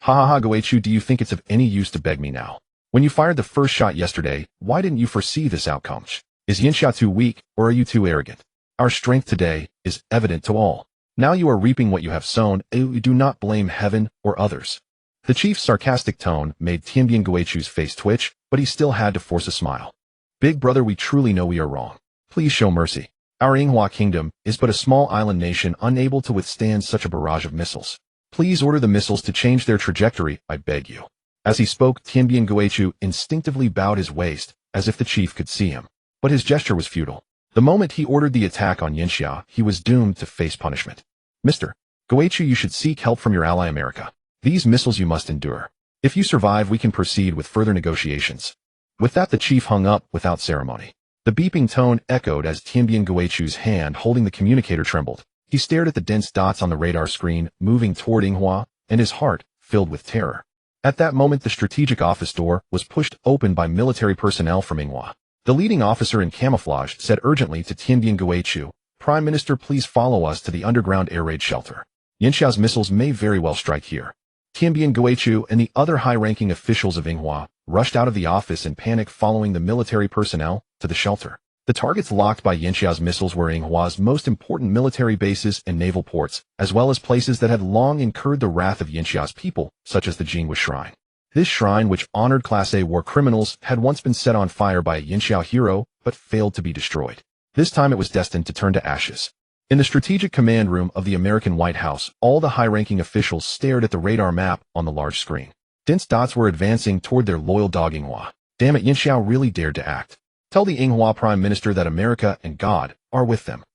[SPEAKER 1] Ha, Guichu, do you think it's of any use to beg me now? When you fired the first shot yesterday, why didn't you foresee this outcome? Is Yinxiao too weak, or are you too arrogant? Our strength today is evident to all. Now you are reaping what you have sown, and you do not blame heaven or others." The chief's sarcastic tone made Tianbian Guichu's face twitch, but he still had to force a smile. "Big brother, we truly know we are wrong. Please show mercy. Our Yinghua kingdom is but a small island nation unable to withstand such a barrage of missiles. Please order the missiles to change their trajectory, I beg you." As he spoke, Tianbian Guichu instinctively bowed his waist, as if the chief could see him. But his gesture was futile. The moment he ordered the attack on Yinxia, he was doomed to face punishment. "Mr. Guichu, you should seek help from your ally America. These missiles you must endure. If you survive, we can proceed with further negotiations." With that, the chief hung up without ceremony. The beeping tone echoed as Tianbian Guichu's hand holding the communicator trembled. He stared at the dense dots on the radar screen, moving toward Yinghua, and his heart filled with terror. At that moment, the strategic office door was pushed open by military personnel from Yinghua. The leading officer in camouflage said urgently to Tianbian Guichu, "Prime Minister, please follow us to the underground air raid shelter. Yinxia's missiles may very well strike here." Tianbian Guichu and the other high-ranking officials of Yinghua rushed out of the office in panic, following the military personnel to the shelter. The targets locked by Yinxia's missiles were Yinghua's most important military bases and naval ports, as well as places that had long incurred the wrath of Yinxia's people, such as the Jinghua Shrine. This shrine, which honored Class A war criminals, had once been set on fire by a Yinxia hero, but failed to be destroyed. This time it was destined to turn to ashes. In the strategic command room of the American White House, all the high-ranking officials stared at the radar map on the large screen. Dense dots were advancing toward their loyal dog Yinghua. Damn it, Yinxia really dared to act. Tell the Yinghua Prime Minister that America and God are with them.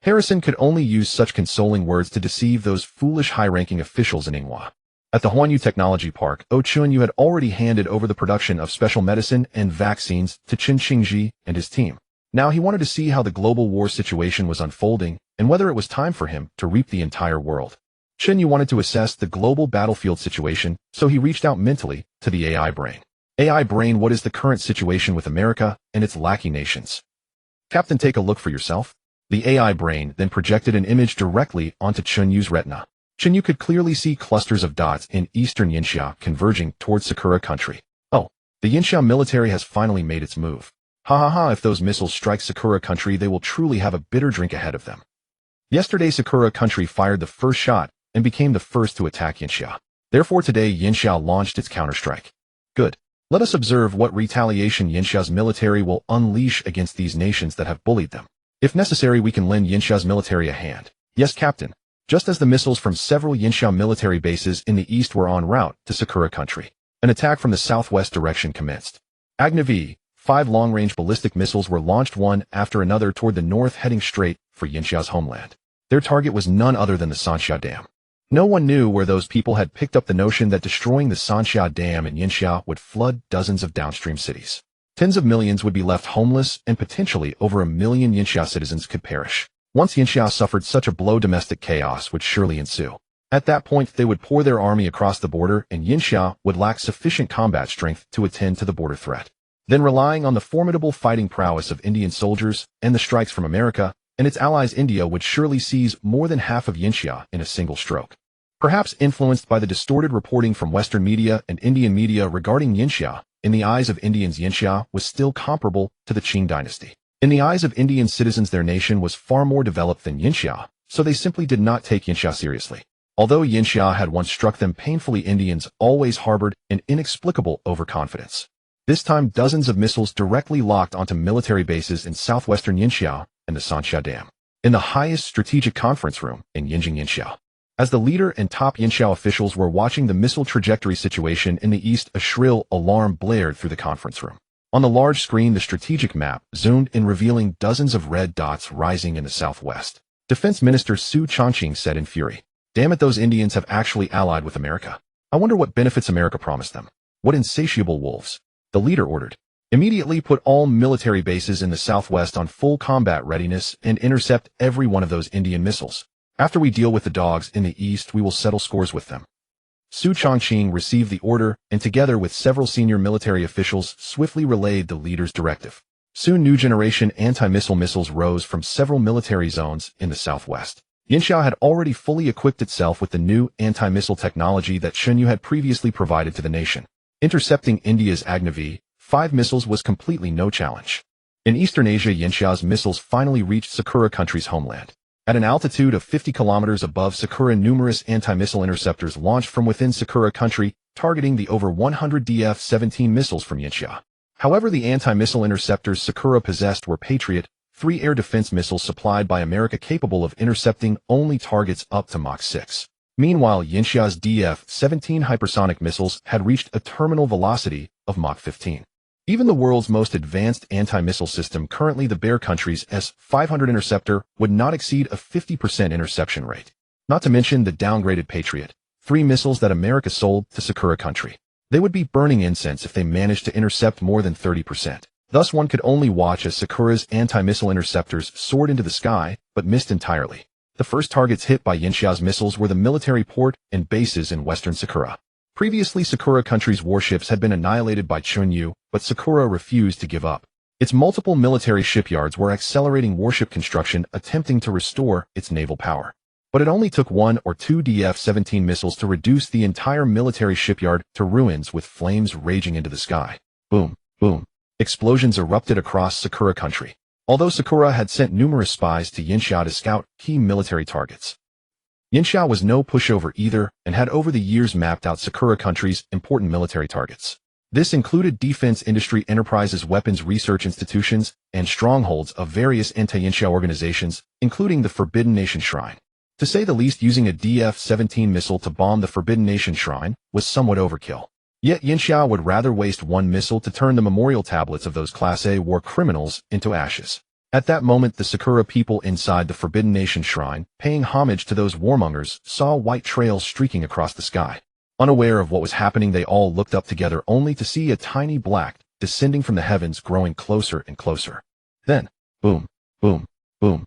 [SPEAKER 1] Harrison could only use such consoling words to deceive those foolish high-ranking officials in Yinghua. At the Chen Yu Technology Park, Chen Yu had already handed over the production of special medicine and vaccines to Chen Qingji and his team. Now he wanted to see how the global war situation was unfolding and whether it was time for him to reap the entire world. Chen Yu wanted to assess the global battlefield situation, so he reached out mentally to the AI brain. AI brain, what is the current situation with America and its lackey nations? Captain, take a look for yourself. The AI brain then projected an image directly onto Chen Yu's retina. Chen Yu could clearly see clusters of dots in eastern Yinxia converging towards Sakura country. Oh, the Yinxia military has finally made its move. Ha ha ha, if those missiles strike Sakura country, they will truly have a bitter drink ahead of them. Yesterday, Sakura country fired the first shot and became the first to attack Yinxia. Therefore, today, Yinxia launched its counterstrike. Good. Let us observe what retaliation Yinxia's military will unleash against these nations that have bullied them. If necessary, we can lend Yinxia's military a hand. Yes, Captain. Just as the missiles from several Yinxia military bases in the east were en route to Sakura country, an attack from the southwest direction commenced. Agni-V, 5 long-range ballistic missiles were launched one after another toward the north, heading straight for Yinxia's homeland. Their target was none other than the Sanxia Dam. No one knew where those people had picked up the notion that destroying the Sanxia Dam in Yinxia would flood dozens of downstream cities. Tens of millions would be left homeless, and potentially over 1 million Yinxia citizens could perish. Once Yinxia suffered such a blow, domestic chaos would surely ensue. At that point, they would pour their army across the border, and Yinxia would lack sufficient combat strength to attend to the border threat. Then, relying on the formidable fighting prowess of Indian soldiers and the strikes from America and its allies, India would surely seize more than half of Yinxia in a single stroke. Perhaps influenced by the distorted reporting from Western media and Indian media regarding Yinxia, in the eyes of Indians, Yinxia was still comparable to the Qing dynasty. In the eyes of Indian citizens, their nation was far more developed than Yinxia, so they simply did not take Yinxia seriously. Although Yinxia had once struck them painfully, Indians always harbored an inexplicable overconfidence. This time, dozens of missiles directly locked onto military bases in southwestern Yinxia and the Sanxia Dam, in the highest strategic conference room in Yinjing Yinxia. As the leader and top Yinxia officials were watching the missile trajectory situation in the east, a shrill alarm blared through the conference room. On the large screen, the strategic map zoomed in, revealing dozens of red dots rising in the southwest. Defense Minister Su Chongqing said in fury, "Damn it, those Indians have actually allied with America. I wonder what benefits America promised them. What insatiable wolves." The leader ordered, "Immediately put all military bases in the southwest on full combat readiness and intercept every one of those Indian missiles. After we deal with the dogs in the east, we will settle scores with them." Su Chongqing received the order and, together with several senior military officials, swiftly relayed the leader's directive. Soon, new generation anti-missile missiles rose from several military zones in the southwest. Yinxia had already fully equipped itself with the new anti-missile technology that Chen Yu had previously provided to the nation. Intercepting India's Agni-V 5 missiles was completely no challenge. In Eastern Asia, Yinxia's missiles finally reached Sakura country's homeland. At an altitude of 50 kilometers above Sakura, numerous anti-missile interceptors launched from within Sakura country, targeting the over 100 DF-17 missiles from Yinxia. However, the anti-missile interceptors Sakura possessed were Patriot, 3 air defense missiles supplied by America capable of intercepting only targets up to Mach 6. Meanwhile, Yinxia's DF-17 hypersonic missiles had reached a terminal velocity of Mach 15. Even the world's most advanced anti-missile system, currently the Bear country's S-500 interceptor, would not exceed a 50% interception rate. Not to mention the downgraded Patriot, 3 missiles that America sold to Sakura country. They would be burning incense if they managed to intercept more than 30%. Thus, one could only watch as Sakura's anti-missile interceptors soared into the sky, but missed entirely. The first targets hit by Yinxia's missiles were the military port and bases in western Sakura. Previously, Sakura country's warships had been annihilated by Chen Yu, but Sakura refused to give up. Its multiple military shipyards were accelerating warship construction, attempting to restore its naval power. But it only took 1 or 2 DF-17 missiles to reduce the entire military shipyard to ruins, with flames raging into the sky. Boom, boom. Explosions erupted across Sakura country. Although Sakura had sent numerous spies to Yinxia to scout key military targets, Yinxia was no pushover either and had over the years mapped out Sakura country's important military targets. This included defense industry enterprises, weapons research institutions, and strongholds of various anti-Yinxia organizations, including the Forbidden Nation Shrine. To say the least, using a DF-17 missile to bomb the Forbidden Nation Shrine was somewhat overkill. Yet Yinxia would rather waste one missile to turn the memorial tablets of those Class A war criminals into ashes. At that moment, the Sakura people inside the Forbidden Nation Shrine, paying homage to those warmongers, saw white trails streaking across the sky. Unaware of what was happening, they all looked up together only to see a tiny black descending from the heavens, growing closer and closer. Then, boom, boom, boom.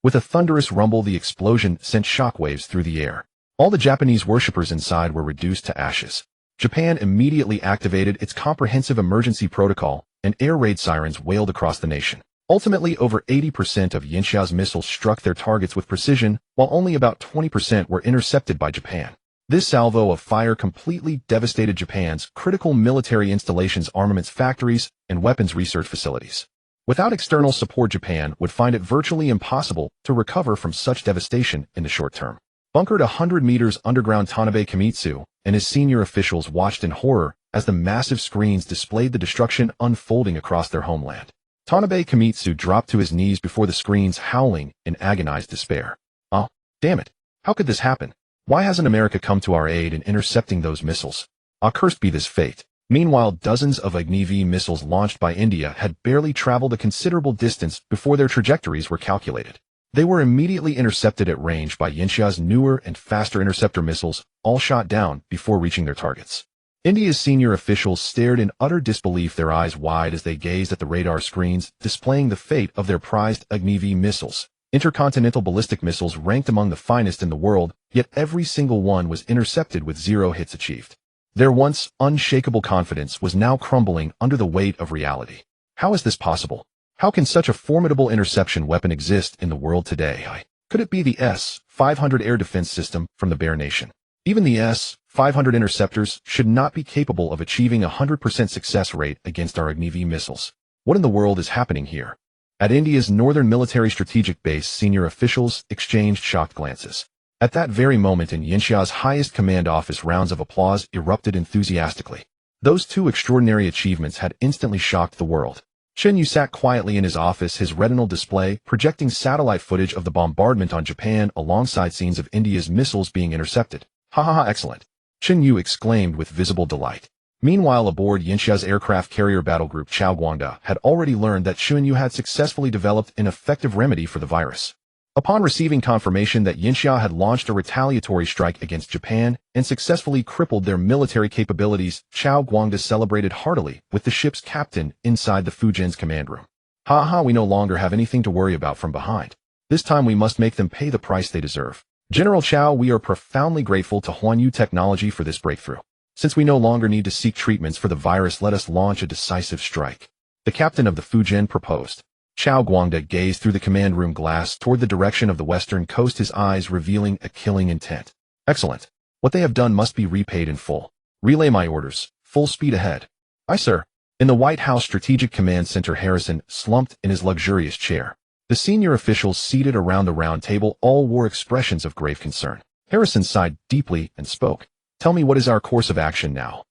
[SPEAKER 1] With a thunderous rumble, the explosion sent shockwaves through the air. All the Japanese worshippers inside were reduced to ashes. Japan immediately activated its comprehensive emergency protocol, and air raid sirens wailed across the nation. Ultimately, over 80% of Yinxia's missiles struck their targets with precision, while only about 20% were intercepted by Japan. This salvo of fire completely devastated Japan's critical military installations, armaments factories, and weapons research facilities. Without external support, Japan would find it virtually impossible to recover from such devastation in the short term. Bunkered 100 meters underground, Tanabe Kimitsu and his senior officials watched in horror as the massive screens displayed the destruction unfolding across their homeland. Tanabe Kimitsu dropped to his knees before the screens, howling in agonized despair. Oh, damn it. How could this happen? Why hasn't America come to our aid in intercepting those missiles? Cursed be this fate. Meanwhile, dozens of Agni V missiles launched by India had barely traveled a considerable distance before their trajectories were calculated. They were immediately intercepted at range by Yinxia's newer and faster interceptor missiles, all shot down before reaching their targets. India's senior officials stared in utter disbelief, their eyes wide as they gazed at the radar screens displaying the fate of their prized Agni V missiles. Intercontinental ballistic missiles ranked among the finest in the world, yet every single one was intercepted with 0 hits achieved. Their once unshakable confidence was now crumbling under the weight of reality. How is this possible? How can such a formidable interception weapon exist in the world today? Could it be the S-500 air defense system from the Bear Nation? Even the S-500 interceptors should not be capable of achieving a 100% success rate against our Agni V missiles. What in the world is happening here? At India's Northern Military Strategic Base, senior officials exchanged shocked glances. At that very moment, in Yinxia's highest command office, rounds of applause erupted enthusiastically. Those two extraordinary achievements had instantly shocked the world. Chen Yu sat quietly in his office, his retinal display projecting satellite footage of the bombardment on Japan alongside scenes of India's missiles being intercepted. Ha ha ha, excellent! Chen Yu exclaimed with visible delight. Meanwhile, aboard Yinxia's aircraft carrier battle group, Chao Guangda had already learned that Chen Yu had successfully developed an effective remedy for the virus. Upon receiving confirmation that Yinxia had launched a retaliatory strike against Japan and successfully crippled their military capabilities, Chao Guangda celebrated heartily with the ship's captain inside the Fujian's command room. Ha ha, we no longer have anything to worry about from behind. This time we must make them pay the price they deserve. General Chao, we are profoundly grateful to Huan Yu Technology for this breakthrough. Since we no longer need to seek treatments for the virus, let us launch a decisive strike. The captain of the Fujian proposed. Chao Guangda gazed through the command room glass toward the direction of the western coast, his eyes revealing a killing intent. Excellent. What they have done must be repaid in full. Relay my orders. Full speed ahead. Aye, sir. In the White House Strategic Command Center, Harrison slumped in his luxurious chair. The senior officials seated around the round table all wore expressions of grave concern. Harrison sighed deeply and spoke. Tell me, what is our course of action now?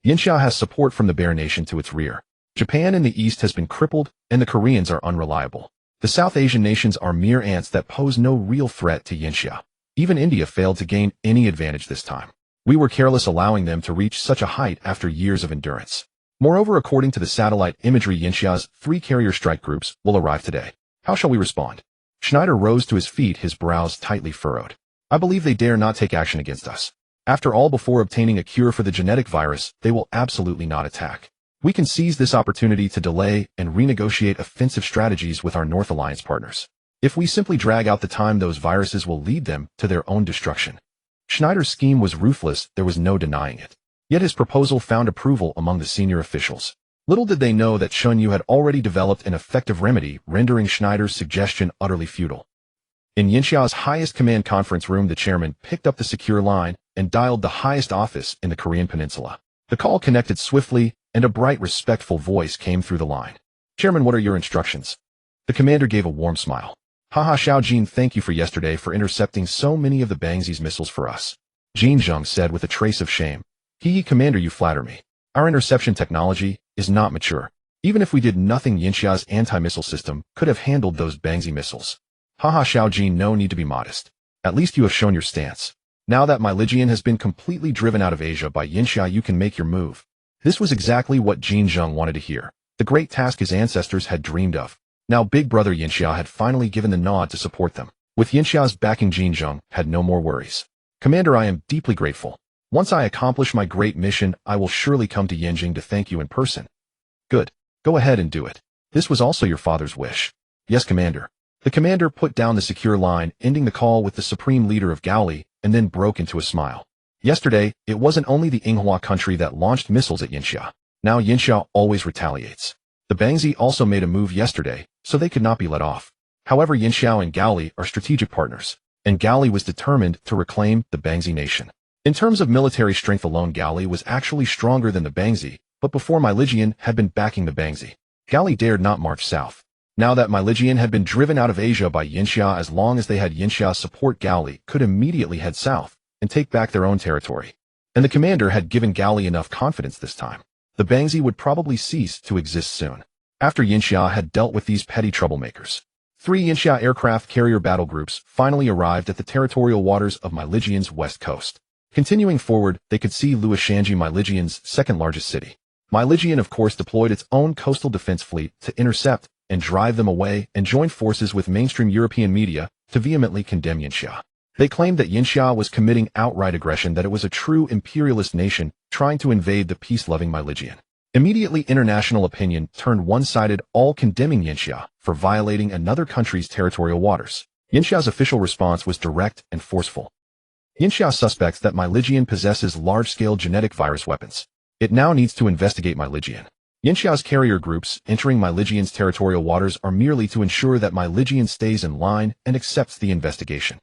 [SPEAKER 1] Yinxia has support from the Bear Nation to its rear. Japan in the east has been crippled, and the Koreans are unreliable. The South Asian nations are mere ants that pose no real threat to Yinxia. Even India failed to gain any advantage this time. We were careless allowing them to reach such a height after years of endurance. Moreover, according to the satellite imagery, Yinxia's 3 carrier strike groups will arrive today. How shall we respond? Schneider rose to his feet, his brows tightly furrowed. I believe they dare not take action against us. After all, before obtaining a cure for the genetic virus, they will absolutely not attack. We can seize this opportunity to delay and renegotiate offensive strategies with our North Alliance partners. If we simply drag out the time, those viruses will lead them to their own destruction. Schneider's scheme was ruthless, there was no denying it. Yet his proposal found approval among the senior officials. Little did they know that Chen Yu had already developed an effective remedy, rendering Schneider's suggestion utterly futile. In Yinxia's highest command conference room, the chairman picked up the secure line and dialed the highest office in the Korean peninsula. The call connected swiftly, and a bright, respectful voice came through the line. Chairman, what are your instructions? The commander gave a warm smile. Haha, Xiao Jin, thank you for yesterday for intercepting so many of the Bangzi's missiles for us. Jin Zheng said with a trace of shame. Commander, you flatter me. Our interception technology is not mature. Even if we did nothing, Yinxia's anti-missile system could have handled those Bangzi missiles. Haha, Xiao Jin, no need to be modest. At least you have shown your stance. Now that my Legion has been completely driven out of Asia by Yinxia, you can make your move. This was exactly what Jin Zheng wanted to hear. The great task his ancestors had dreamed of. Now big brother Yinxia had finally given the nod to support them. With Yinxia's backing, Jin Zheng had no more worries. Commander, I am deeply grateful. Once I accomplish my great mission, I will surely come to Yanjing to thank you in person. Good. Go ahead and do it. This was also your father's wish. Yes, Commander. The commander put down the secure line, ending the call with the supreme leader of Gaoli, and then broke into a smile. Yesterday, it wasn't only the Yinghua country that launched missiles at Yinxia. Now Yinxia always retaliates. The Bangzi also made a move yesterday, so they could not be let off. However, Yinxiao and Gaoli are strategic partners, and Gaoli was determined to reclaim the Bangzi nation. In terms of military strength alone, Gaoli was actually stronger than the Bangzi, but before Myligian had been backing the Bangzi. Gaoli dared not march south. Now that Myligian had been driven out of Asia by Yinxia, as long as they had Yinxia support, Gaoli could immediately head south and take back their own territory. And the commander had given Gaoli enough confidence this time. The Bangzi would probably cease to exist soon. After Yinxia had dealt with these petty troublemakers, 3 Yinxia aircraft carrier battle groups finally arrived at the territorial waters of Myligian's west coast. Continuing forward, they could see Luoshanji, Myligian's second largest city. Myligian, of course, deployed its own coastal defense fleet to intercept and drive them away, and joined forces with mainstream European media to vehemently condemn Yinxia. They claimed that Yinxia was committing outright aggression, that it was a true imperialist nation trying to invade the peace-loving Myligian. Immediately, international opinion turned one-sided, all condemning Yinxia for violating another country's territorial waters. Yinxia's official response was direct and forceful. Yinxia suspects that Myligian possesses large-scale genetic virus weapons. It now needs to investigate Myligian. Yinxia's carrier groups entering Myligian's territorial waters are merely to ensure that Myligian stays in line and accepts the investigation.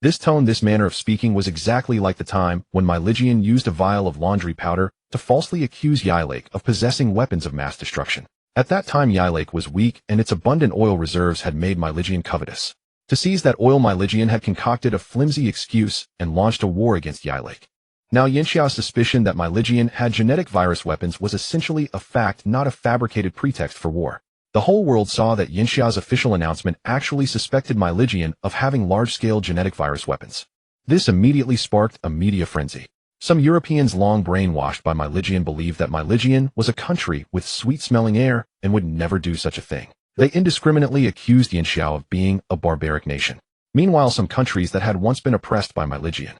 [SPEAKER 1] This tone, this manner of speaking was exactly like the time when Myligian used a vial of laundry powder to falsely accuse Yilake of possessing weapons of mass destruction. At that time, Yilake was weak, and its abundant oil reserves had made Myligian covetous. To seize that oil, Myligian had concocted a flimsy excuse and launched a war against Yilake. Now Yinxia's suspicion that Myligian had genetic virus weapons was essentially a fact, not a fabricated pretext for war. The whole world saw that Yinxia's official announcement actually suspected Myligian of having large-scale genetic virus weapons. This immediately sparked a media frenzy. Some Europeans long brainwashed by Myligian believed that Myligian was a country with sweet-smelling air and would never do such a thing. They indiscriminately accused Yinxia of being a barbaric nation. Meanwhile, some countries that had once been oppressed by Myligian,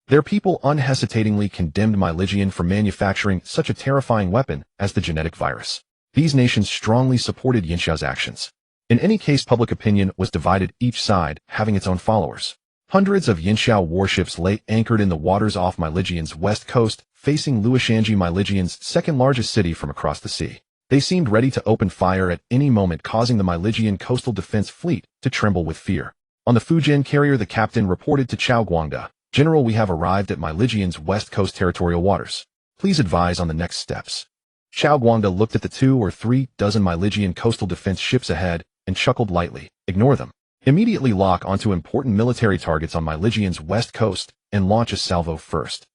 [SPEAKER 1] their people unhesitatingly condemned Myligian for manufacturing such a terrifying weapon as the genetic virus. These nations strongly supported Yinxia's actions. In any case, public opinion was divided, each side having its own followers. Hundreds of Yinxia warships lay anchored in the waters off Myligian's west coast, facing Luoshanji, Myligian's second largest city, from across the sea. They seemed ready to open fire at any moment, causing the Myligian coastal defense fleet to tremble with fear. On the Fujian carrier, the captain reported to Chao Guangda, "General, we have arrived at Myligian's west coast territorial waters. Please advise on the next steps." Xiao Guangda looked at the 2 or 3 dozen Myligian coastal defense ships ahead and chuckled lightly. Ignore them. Immediately lock onto important military targets on Myligian's west coast and launch a salvo first.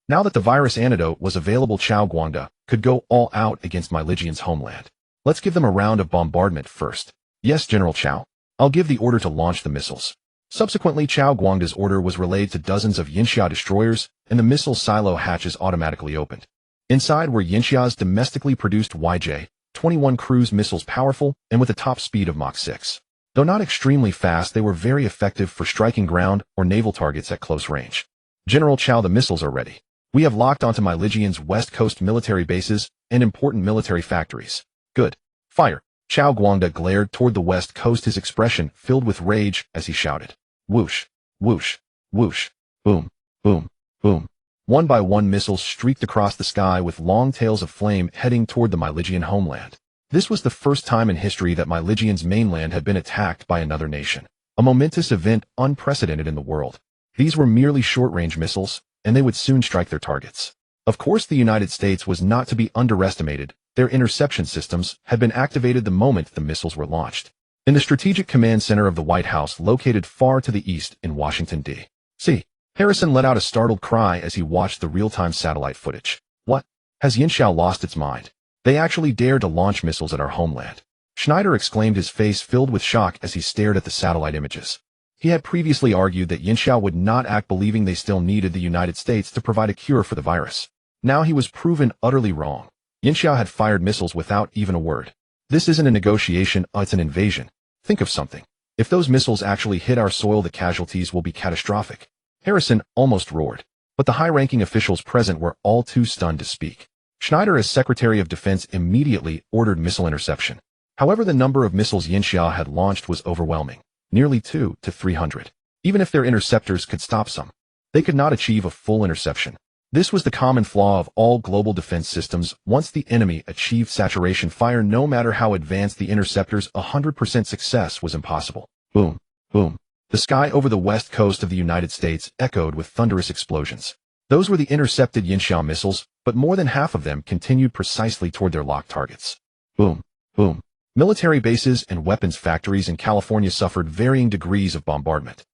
[SPEAKER 1] Now that the virus antidote was available, Xiao Guangda could go all out against Myligian's homeland. Let's give them a round of bombardment first. Yes, General Qiao. I'll give the order to launch the missiles. Subsequently, Qiao Guangda's order was relayed to dozens of Yinxia destroyers, and the missile silo hatches automatically opened. Inside were Yinxia's domestically produced YJ-21 cruise missiles, powerful and with a top speed of Mach 6. Though not extremely fast, they were very effective for striking ground or naval targets at close range. General Qiao, the missiles are ready. We have locked onto Myligian's west coast military bases and important military factories. Good. Fire. Qiao Guangda glared toward the west coast, his expression filled with rage as he shouted. Whoosh, whoosh, whoosh, boom, boom, boom. One by one, missiles streaked across the sky with long tails of flame heading toward the Myligian homeland. This was the first time in history that Myligian's mainland had been attacked by another nation, a momentous event unprecedented in the world. These were merely short-range missiles, and they would soon strike their targets. Of course, the United States was not to be underestimated. Their interception systems had been activated the moment the missiles were launched. In the Strategic Command Center of the White House, located far to the east in Washington, D.C., Harrison let out a startled cry as he watched the real-time satellite footage. What? Has Yinxiao lost its mind? They actually dared to launch missiles at our homeland. Schneider exclaimed, his face filled with shock as he stared at the satellite images. He had previously argued that Yinxiao would not act, believing they still needed the United States to provide a cure for the virus. Now he was proven utterly wrong. Yinxiao had fired missiles without even a word. This isn't a negotiation, it's an invasion. Think of something. If those missiles actually hit our soil, the casualties will be catastrophic. Harrison almost roared, but the high-ranking officials present were all too stunned to speak. Schneider, as Secretary of Defense, immediately ordered missile interception. However, the number of missiles Yinxia had launched was overwhelming, nearly 200 to 300. Even if their interceptors could stop some, they could not achieve a full interception. This was the common flaw of all global defense systems. Once the enemy achieved saturation fire, no matter how advanced the interceptors, 100% success was impossible. Boom, boom. The sky over the west coast of the United States echoed with thunderous explosions. Those were the intercepted Yinxiao missiles, but more than half of them continued precisely toward their locked targets. Boom, boom. Military bases and weapons factories in California suffered varying degrees of bombardment.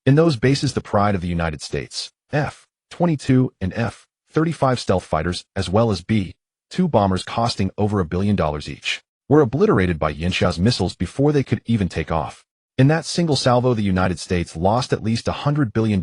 [SPEAKER 1] In those bases, the pride of the United States, F-22 and F-35 stealth fighters, as well as B-2 bombers costing over $1 billion each, were obliterated by Yinxia's missiles before they could even take off. In that single salvo, the United States lost at least $100 billion,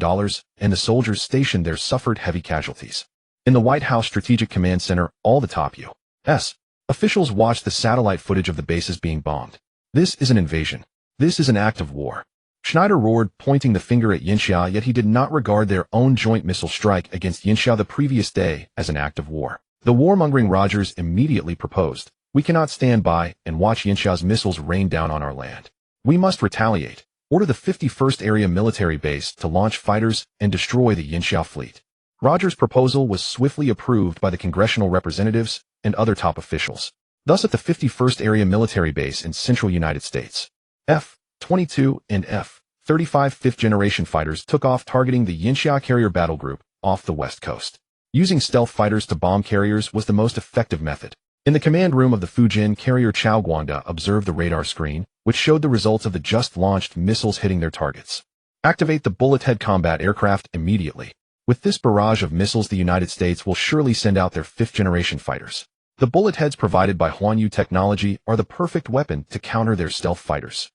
[SPEAKER 1] and the soldiers stationed there suffered heavy casualties. In the White House Strategic Command Center, all the top U.S. officials watched the satellite footage of the bases being bombed. This is an invasion. This is an act of war. Schneider roared, pointing the finger at Yinxia, yet he did not regard their own joint missile strike against Yinxia the previous day as an act of war. The warmongering Rogers immediately proposed, "We cannot stand by and watch Yinxia's missiles rain down on our land. We must retaliate. Order the 51st Area Military Base to launch fighters and destroy the Yinxia fleet." Rogers' proposal was swiftly approved by the congressional representatives and other top officials. Thus, at the 51st Area Military Base in central United States, F-22 and F-35 fifth-generation fighters took off, targeting the Yinxia carrier battle group off the west coast. Using stealth fighters to bomb carriers was the most effective method. In the command room of the Fujin carrier, Qiao Guangda observed the radar screen, which showed the results of the just-launched missiles hitting their targets. Activate the bullet-head combat aircraft immediately. With this barrage of missiles, the United States will surely send out their fifth-generation fighters. The bullet heads provided by Chen Yu technology are the perfect weapon to counter their stealth fighters.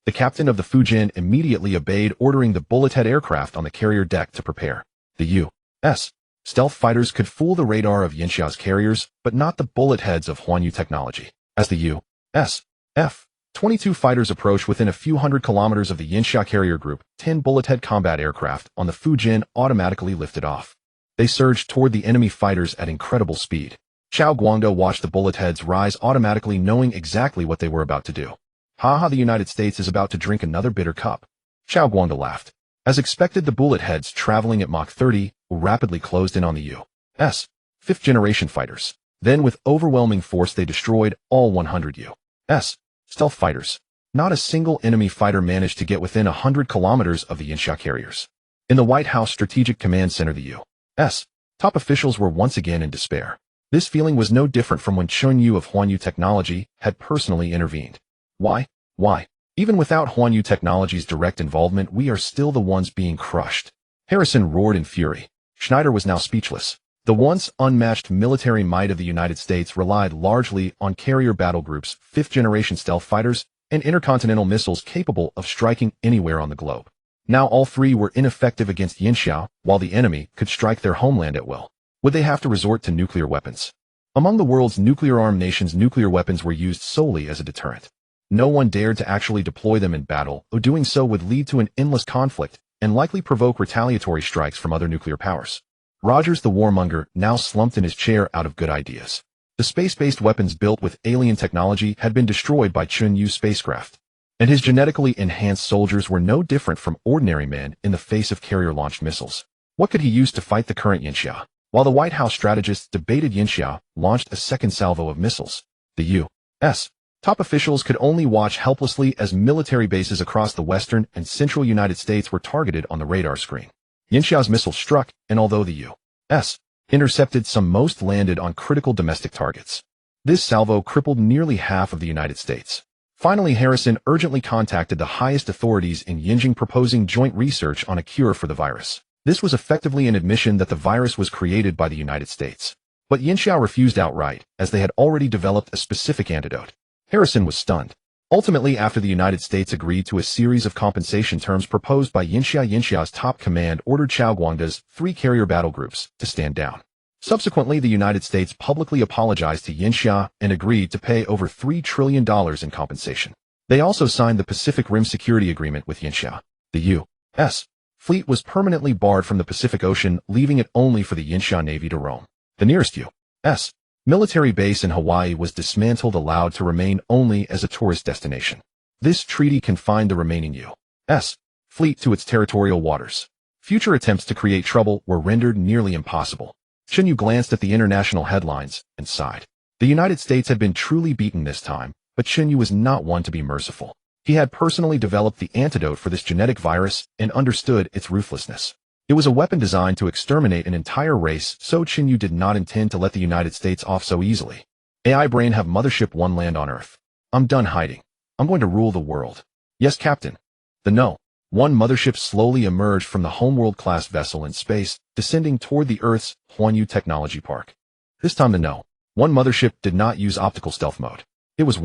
[SPEAKER 1] The captain of the Fujin immediately obeyed, ordering the bullet-head aircraft on the carrier deck to prepare. The U.S. stealth fighters could fool the radar of Yinxia's carriers, but not the bullet heads of Chen Yu technology. As the U.S. F-22 fighters approached within a few hundred kilometers of the Yinxia carrier group, 10 bullet-head combat aircraft on the Fujin automatically lifted off. They surged toward the enemy fighters at incredible speed. Qiao Guangda watched the bullet heads rise automatically, knowing exactly what they were about to do. "Ha, the United States is about to drink another bitter cup." Qiao Guangda laughed. As expected, the bullet heads, traveling at Mach 30, rapidly closed in on the U.S. fifth-generation fighters. Then, with overwhelming force, they destroyed all 100 U.S. stealth fighters. Not a single enemy fighter managed to get within 100 kilometers of the Yinxia carriers. In the White House Strategic Command Center, the U.S. top officials were once again in despair. This feeling was no different from when Chen Yu of Chen Yu Technology had personally intervened. Why? Why? Even without Chen Yu Technology's direct involvement, we are still the ones being crushed. Harrison roared in fury. Schneider was now speechless. The once unmatched military might of the United States relied largely on carrier battle groups, fifth-generation stealth fighters, and intercontinental missiles capable of striking anywhere on the globe. Now all three were ineffective against Yinxiao, while the enemy could strike their homeland at will. Would they have to resort to nuclear weapons? Among the world's nuclear-armed nations, nuclear weapons were used solely as a deterrent. No one dared to actually deploy them in battle, or doing so would lead to an endless conflict and likely provoke retaliatory strikes from other nuclear powers. Rogers the warmonger now slumped in his chair out of good ideas. The space-based weapons built with alien technology had been destroyed by Chen Yu's spacecraft, and his genetically enhanced soldiers were no different from ordinary men in the face of carrier-launched missiles. What could he use to fight the current Yinxiao? While the White House strategists debated, Yinxiao launched a second salvo of missiles. The U.S. top officials could only watch helplessly as military bases across the western and central United States were targeted on the radar screen. Yinxiao's missiles struck, and although the U.S. intercepted some, most landed on critical domestic targets. This salvo crippled nearly half of the United States. Finally, Harrison urgently contacted the highest authorities in Yinjing, proposing joint research on a cure for the virus. This was effectively an admission that the virus was created by the United States. But Yinxiao refused outright, as they had already developed a specific antidote. Harrison was stunned. Ultimately, after the United States agreed to a series of compensation terms proposed by Yinxiao, Yinxiao's top command ordered Chao Guangda's 3 carrier battle groups to stand down. Subsequently, the United States publicly apologized to Yinxiao and agreed to pay over $3 trillion in compensation. They also signed the Pacific Rim Security Agreement with Yinxiao. The U.S. fleet was permanently barred from the Pacific Ocean, leaving it only for the Yinxiao Navy to roam. The nearest U.S. military base in Hawaii was dismantled, allowed to remain only as a tourist destination. This treaty confined the remaining U.S. fleet to its territorial waters. Future attempts to create trouble were rendered nearly impossible. Chen Yu glanced at the international headlines and sighed. The United States had been truly beaten this time, but Chen Yu was not one to be merciful. He had personally developed the antidote for this genetic virus and understood its ruthlessness. It was a weapon designed to exterminate an entire race, so Chen Yu did not intend to let the United States off so easily. AI brain, have Mothership 1 land on Earth. I'm done hiding. I'm going to rule the world. Yes, Captain. The No. 1 mothership slowly emerged from the homeworld-class vessel in space, descending toward the Earth's Chen Yu Technology Park. This time the No. 1 mothership did not use optical stealth mode. It was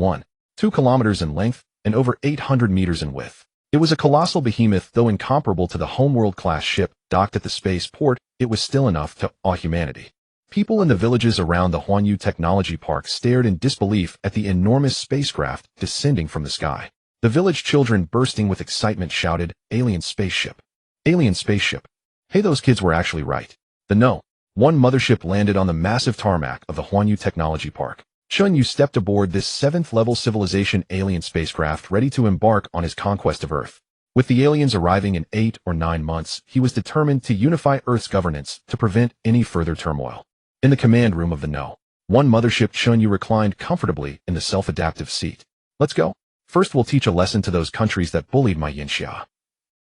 [SPEAKER 1] 2 kilometers in length and over 800 meters in width. It was a colossal behemoth, though incomparable to the homeworld-class ship docked at the spaceport. It was still enough to awe humanity. People in the villages around the Chen Yu Technology Park stared in disbelief at the enormous spacecraft descending from the sky. The village children, bursting with excitement, shouted, "Alien spaceship! Alien spaceship!" Hey, those kids were actually right. The No. 1 mothership landed on the massive tarmac of the Chen Yu Technology Park. Chen Yu stepped aboard this 7th-level civilization alien spacecraft, ready to embark on his conquest of Earth. With the aliens arriving in 8 or 9 months, he was determined to unify Earth's governance to prevent any further turmoil. In the command room of the No. 1 mothership, Chen Yu reclined comfortably in the self-adaptive seat. Let's go. First, we'll teach a lesson to those countries that bullied my Yinxiao.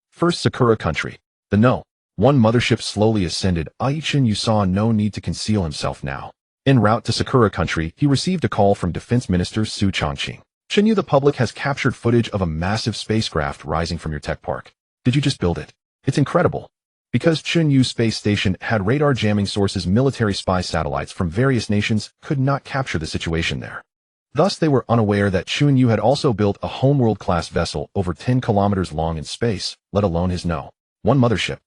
[SPEAKER 1] First, Sakura country. The No. 1 mothership slowly ascended. Chen Yu saw no need to conceal himself now. En route to Sakura country, he received a call from Defense Minister Su Changqing. Chen Yu, the public has captured footage of a massive spacecraft rising from your tech park. Did you just build it? It's incredible. Because Chen Yu space station had radar jamming sources, military spy satellites from various nations could not capture the situation there. Thus, they were unaware that Chen Yu had also built a homeworld-class vessel over 10 kilometers long in space, let alone his No. 1 mothership.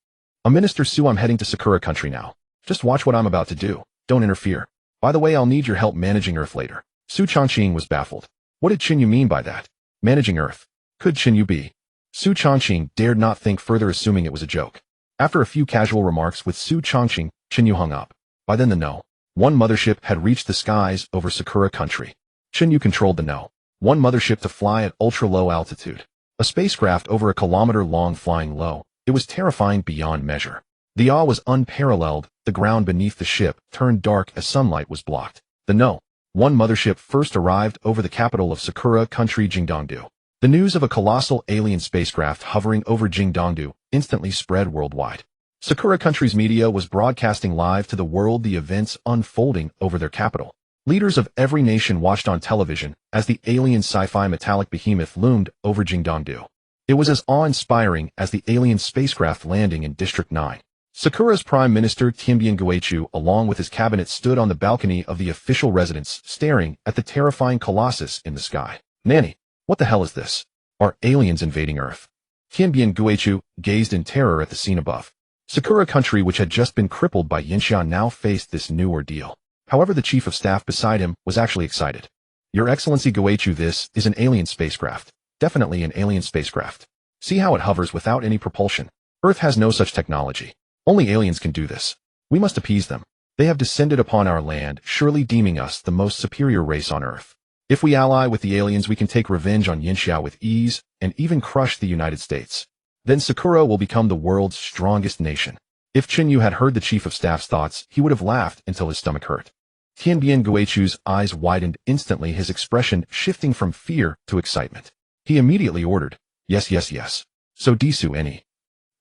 [SPEAKER 1] A Minister Su, I'm heading to Sakura country now. Just watch what I'm about to do. Don't interfere. By the way, I'll need your help managing Earth later. Su Changqing was baffled. What did Chen Yu mean by that? Managing Earth? Could Chen Yu be? Su Changqing dared not think further, assuming it was a joke. After a few casual remarks with Su Changqing, Chen Yu hung up. By then the No. 1 mothership had reached the skies over Sakura country. Chen Yu controlled the No. 1 mothership to fly at ultra-low altitude. A spacecraft over a kilometer long, flying low. It was terrifying beyond measure. The awe was unparalleled. The ground beneath the ship turned dark as sunlight was blocked. The No. 1 mothership first arrived over the capital of Sakura country, Jingdongdu. The news of a colossal alien spacecraft hovering over Jingdongdu instantly spread worldwide. Sakura country's media was broadcasting live to the world the events unfolding over their capital. Leaders of every nation watched on television as the alien sci-fi metallic behemoth loomed over Jingdongdu. It was as awe-inspiring as the alien spacecraft landing in District 9. Sakura's Prime Minister Tianbian Guichu along with his cabinet stood on the balcony of the official residence staring at the terrifying colossus in the sky. Nanny, what the hell is this? Are aliens invading Earth? Tianbian Guichu gazed in terror at the scene above. Sakura country, which had just been crippled by Yinxia, now faced this new ordeal. However, the chief of staff beside him was actually excited. Your Excellency Guichu, this is an alien spacecraft. Definitely an alien spacecraft. See how it hovers without any propulsion. Earth has no such technology. Only aliens can do this. We must appease them. They have descended upon our land, surely deeming us the most superior race on Earth. If we ally with the aliens, we can take revenge on Yinxia with ease and even crush the United States. Then Sakura will become the world's strongest nation. If Chen Yu had heard the chief of staff's thoughts, he would have laughed until his stomach hurt. Tianbian Guichu's eyes widened instantly, his expression shifting from fear to excitement. He immediately ordered, yes, yes, yes. So Disu any.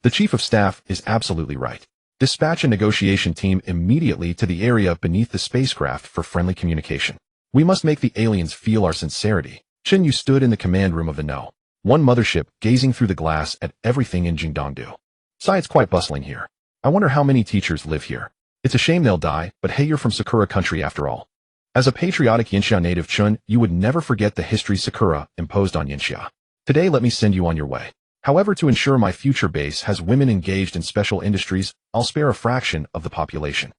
[SPEAKER 1] The chief of staff is absolutely right. Dispatch a negotiation team immediately to the area beneath the spacecraft for friendly communication. We must make the aliens feel our sincerity. Chen Yu stood in the command room of the No. 1 mothership, gazing through the glass at everything in Jingdongdu. It's quite bustling here. I wonder how many teachers live here. It's a shame they'll die, but hey, you're from Sakura country after all. As a patriotic Yinxia native, Chun, you would never forget the history Sakura imposed on Yinxia. Today, let me send you on your way. However, to ensure my future base has women engaged in special industries, I'll spare a fraction of the population.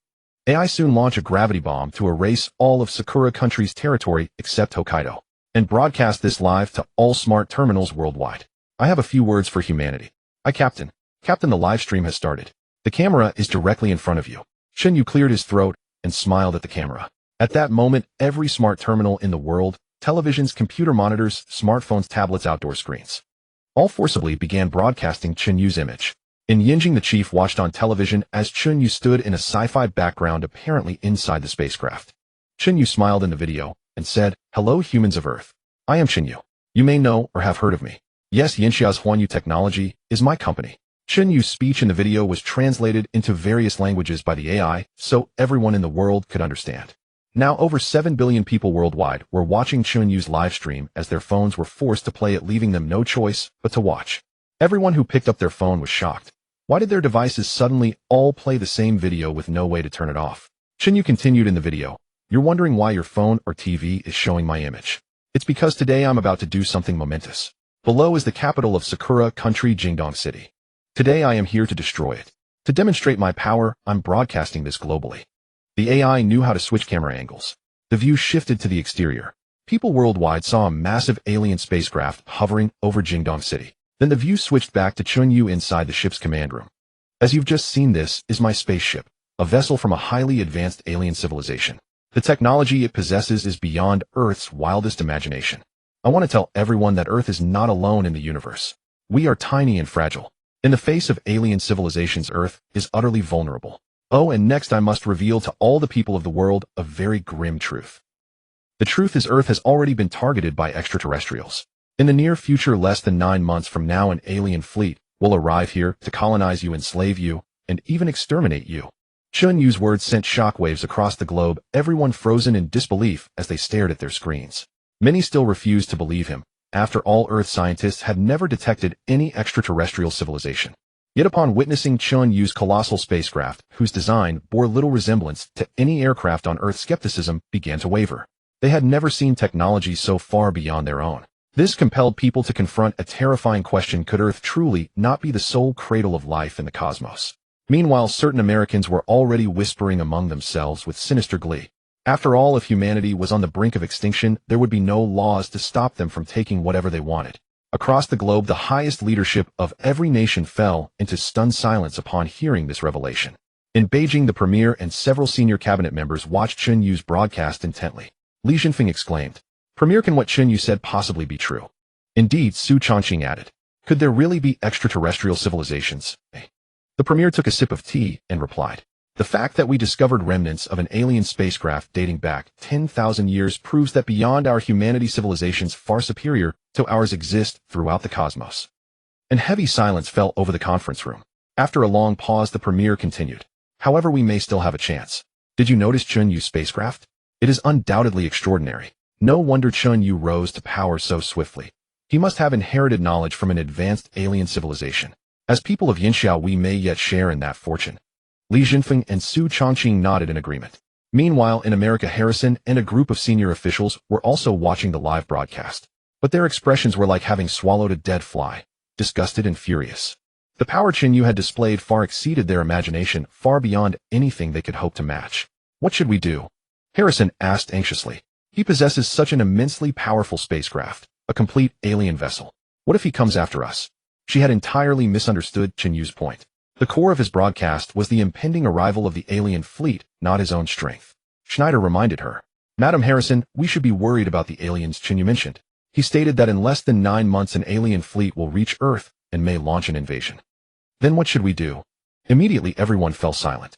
[SPEAKER 1] AI soon launch a gravity bomb to erase all of Sakura country's territory except Hokkaido, and broadcast this live to all smart terminals worldwide. I have a few words for humanity. Captain, the live stream has started. The camera is directly in front of you. Chen Yu cleared his throat and smiled at the camera. At that moment, every smart terminal in the world, televisions, computer monitors, smartphones, tablets, outdoor screens, all forcibly began broadcasting Chen Yu's image. In Yinjing, the chief watched on television as Chen Yu stood in a sci-fi background apparently inside the spacecraft. Chen Yu smiled in the video and said, "Hello humans of Earth. I am Chen Yu. You may know or have heard of me. Yes, Yinxia's Huanyu Technology is my company." Chen Yu's speech in the video was translated into various languages by the AI so everyone in the world could understand. Now over 7 billion people worldwide were watching Chen Yu's live stream as their phones were forced to play it, leaving them no choice but to watch. Everyone who picked up their phone was shocked. Why did their devices suddenly all play the same video with no way to turn it off? Chen Yu continued in the video, "You're wondering why your phone or TV is showing my image. It's because today I'm about to do something momentous. Below is the capital of Sakura country, Jingdong City. Today I am here to destroy it. To demonstrate my power, I'm broadcasting this globally." The AI knew how to switch camera angles. The view shifted to the exterior. People worldwide saw a massive alien spacecraft hovering over Jingdong City. Then the view switched back to Chen Yu inside the ship's command room. "As you've just seen, this is my spaceship, a vessel from a highly advanced alien civilization. The technology it possesses is beyond Earth's wildest imagination. I want to tell everyone that Earth is not alone in the universe. We are tiny and fragile. In the face of alien civilizations, Earth is utterly vulnerable. Oh, and next I must reveal to all the people of the world a very grim truth. The truth is Earth has already been targeted by extraterrestrials. In the near future, less than 9 months from now, an alien fleet will arrive here to colonize you, enslave you, and even exterminate you." Chen Yu's words sent shockwaves across the globe, everyone frozen in disbelief as they stared at their screens. Many still refused to believe him. After all, Earth scientists had never detected any extraterrestrial civilization. Yet upon witnessing Chen Yu's colossal spacecraft, whose design bore little resemblance to any aircraft on Earth, skepticism began to waver. They had never seen technology so far beyond their own. This compelled people to confront a terrifying question: could Earth truly not be the sole cradle of life in the cosmos? Meanwhile, certain Americans were already whispering among themselves with sinister glee. After all, if humanity was on the brink of extinction, there would be no laws to stop them from taking whatever they wanted. Across the globe, the highest leadership of every nation fell into stunned silence upon hearing this revelation. In Beijing, the premier and several senior cabinet members watched Chen Yu's broadcast intently. Li Jinfeng exclaimed, "Premier, can what Chen Yu said possibly be true?" "Indeed," Su Chongqing added. "Could there really be extraterrestrial civilizations?" The premier took a sip of tea and replied, "The fact that we discovered remnants of an alien spacecraft dating back 10,000 years proves that beyond our humanity, civilizations far superior to ours exist throughout the cosmos." And heavy silence fell over the conference room. After a long pause, the premier continued. However, we may still have a chance. Did you notice Chen Yu's spacecraft? It is undoubtedly extraordinary. No wonder Chen Yu rose to power so swiftly. He must have inherited knowledge from an advanced alien civilization. As people of Yinxiao, we may yet share in that fortune. Li Jinfeng and Su Chongqing nodded in agreement. Meanwhile, in America, Harrison and a group of senior officials were also watching the live broadcast. But their expressions were like having swallowed a dead fly, disgusted and furious. The power Chen Yu had displayed far exceeded their imagination, far beyond anything they could hope to match. What should we do? Harrison asked anxiously. He possesses such an immensely powerful spacecraft, a complete alien vessel. What if he comes after us? She had entirely misunderstood Chen Yu's point. The core of his broadcast was the impending arrival of the alien fleet, not his own strength. Schneider reminded her. Madam Harrison, we should be worried about the aliens Chen Yu mentioned. He stated that in less than 9 months an alien fleet will reach Earth and may launch an invasion. Then what should we do? Immediately everyone fell silent.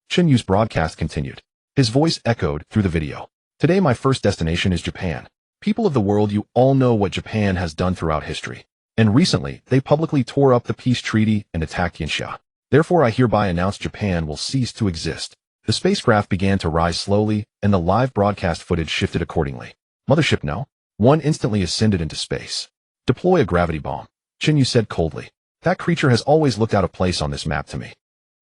[SPEAKER 1] Chen Yu's broadcast continued. His voice echoed through the video. Today my first destination is Japan. People of the world, you all know what Japan has done throughout history. And recently, they publicly tore up the peace treaty and attacked Yinxia. Therefore, I hereby announce Japan will cease to exist. The spacecraft began to rise slowly, and the live broadcast footage shifted accordingly. Mothership no. One instantly ascended into space. Deploy a gravity bomb, Chen Yu said coldly. That creature has always looked out of place on this map to me.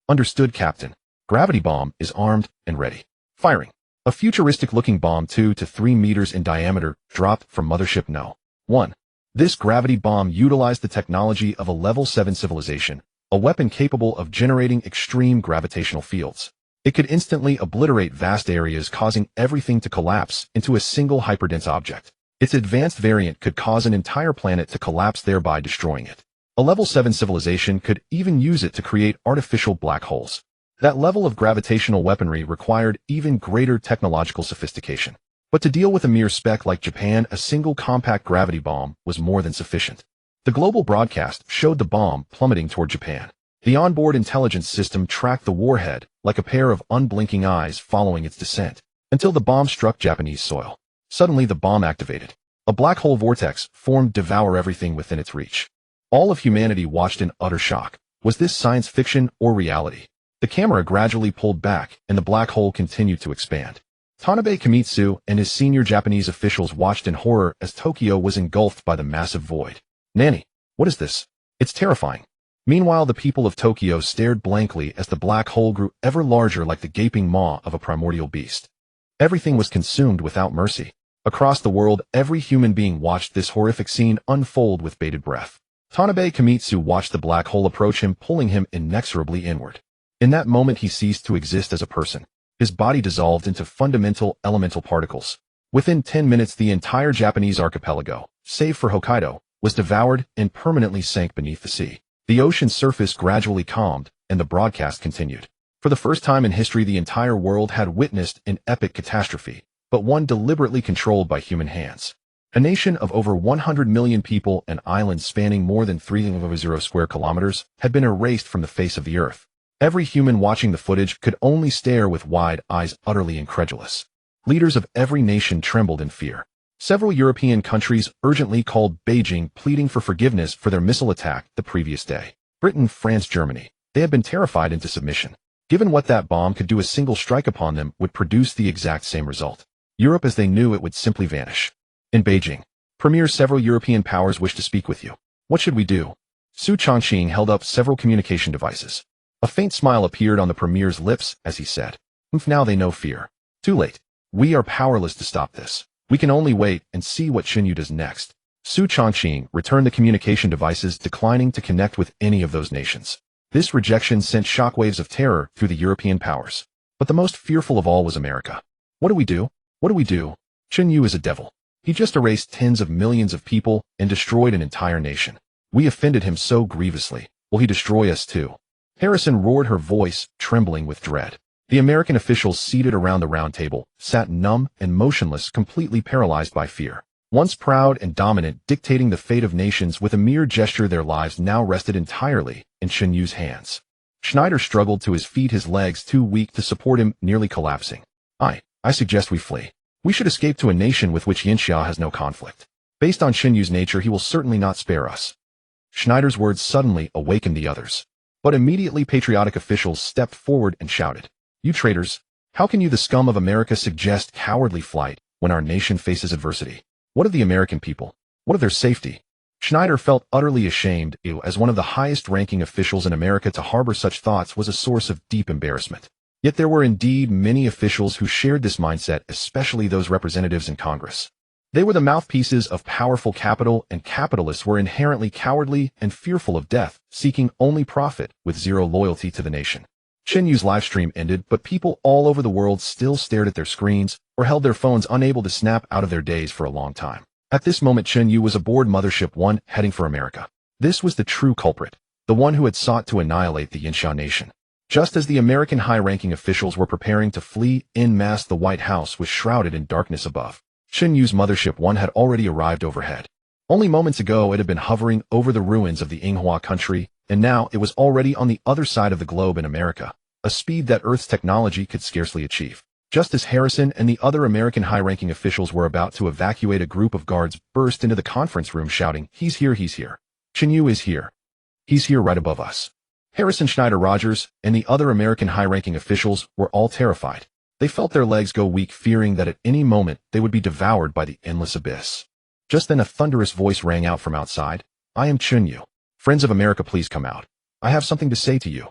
[SPEAKER 1] Understood, Captain. Gravity bomb is armed and ready. Firing. A futuristic-looking bomb 2 to 3 meters in diameter dropped from Mothership No. 1. This gravity bomb utilized the technology of a level 7 civilization, a weapon capable of generating extreme gravitational fields. It could instantly obliterate vast areas, causing everything to collapse into a single hyperdense object. Its advanced variant could cause an entire planet to collapse, thereby destroying it. A level 7 civilization could even use it to create artificial black holes. That level of gravitational weaponry required even greater technological sophistication. But to deal with a mere speck like Japan, a single compact gravity bomb was more than sufficient. The global broadcast showed the bomb plummeting toward Japan. The onboard intelligence system tracked the warhead like a pair of unblinking eyes following its descent, until the bomb struck Japanese soil. Suddenly the bomb activated. A black hole vortex formed to devour everything within its reach. All of humanity watched in utter shock. Was this science fiction or reality? The camera gradually pulled back, and the black hole continued to expand. Tanabe Kimitsu and his senior Japanese officials watched in horror as Tokyo was engulfed by the massive void. Nanny, what is this? It's terrifying. Meanwhile, the people of Tokyo stared blankly as the black hole grew ever larger, like the gaping maw of a primordial beast. Everything was consumed without mercy. Across the world, every human being watched this horrific scene unfold with bated breath. Tanabe Kimitsu watched the black hole approach him, pulling him inexorably inward. In that moment, he ceased to exist as a person. His body dissolved into fundamental elemental particles. Within 10 minutes, the entire Japanese archipelago, save for Hokkaido, was devoured and permanently sank beneath the sea. The ocean's surface gradually calmed, and the broadcast continued. For the first time in history, the entire world had witnessed an epic catastrophe, but one deliberately controlled by human hands. A nation of over 100 million people and islands spanning more than 300 square kilometers had been erased from the face of the earth. Every human watching the footage could only stare with wide eyes, utterly incredulous. Leaders of every nation trembled in fear. Several European countries urgently called Beijing, pleading for forgiveness for their missile attack the previous day. Britain, France, Germany. They had been terrified into submission. Given what that bomb could do, a single strike upon them would produce the exact same result. Europe as they knew it would simply vanish. In Beijing, Premier, several European powers wish to speak with you. What should we do? Su Chongqing held up several communication devices. A faint smile appeared on the Premier's lips as he said, Now they know fear. Too late. We are powerless to stop this. We can only wait and see what Chen Yu does next. Su Chongqing returned the communication devices, declining to connect with any of those nations. This rejection sent shockwaves of terror through the European powers. But the most fearful of all was America. What do we do? What do we do? Chen Yu is a devil. He just erased tens of millions of people and destroyed an entire nation. We offended him so grievously. Will he destroy us too? Harrison roared, her voice trembling with dread. The American officials seated around the round table sat numb and motionless, completely paralyzed by fear. Once proud and dominant, dictating the fate of nations with a mere gesture, their lives now rested entirely in Chen Yu's hands. Schneider struggled to his feet, his legs too weak to support him, nearly collapsing. I suggest we flee. We should escape to a nation with which Yinxia has no conflict. Based on Chen Yu's nature, he will certainly not spare us. Schneider's words suddenly awakened the others. But immediately patriotic officials stepped forward and shouted, "You traitors! How can you, the scum of America, suggest cowardly flight when our nation faces adversity? What of the American people? What of their safety?" Schneider felt utterly ashamed. As one of the highest-ranking officials in America, to harbor such thoughts was a source of deep embarrassment. Yet there were indeed many officials who shared this mindset, especially those representatives in Congress. They were the mouthpieces of powerful capital, and capitalists were inherently cowardly and fearful of death, seeking only profit with zero loyalty to the nation. Chen Yu's livestream ended, but people all over the world still stared at their screens or held their phones, unable to snap out of their daze for a long time. At this moment, Chen Yu was aboard Mothership 1 heading for America. This was the true culprit, the one who had sought to annihilate the Yinsha nation. Just as the American high-ranking officials were preparing to flee en masse, the White House was shrouded in darkness above. Chen Yu's Mothership 1 had already arrived overhead. Only moments ago it had been hovering over the ruins of the Yinghua country, and now it was already on the other side of the globe in America, a speed that Earth's technology could scarcely achieve. Just as Harrison and the other American high-ranking officials were about to evacuate, a group of guards burst into the conference room shouting, "He's here, he's here. Chen Yu is here. He's here right above us." Harrison, Schneider, Rogers, and the other American high-ranking officials were all terrified. They felt their legs go weak, fearing that at any moment they would be devoured by the endless abyss. Just then a thunderous voice rang out from outside. "I am Chen Yu. Friends of America, please come out. I have something to say to you."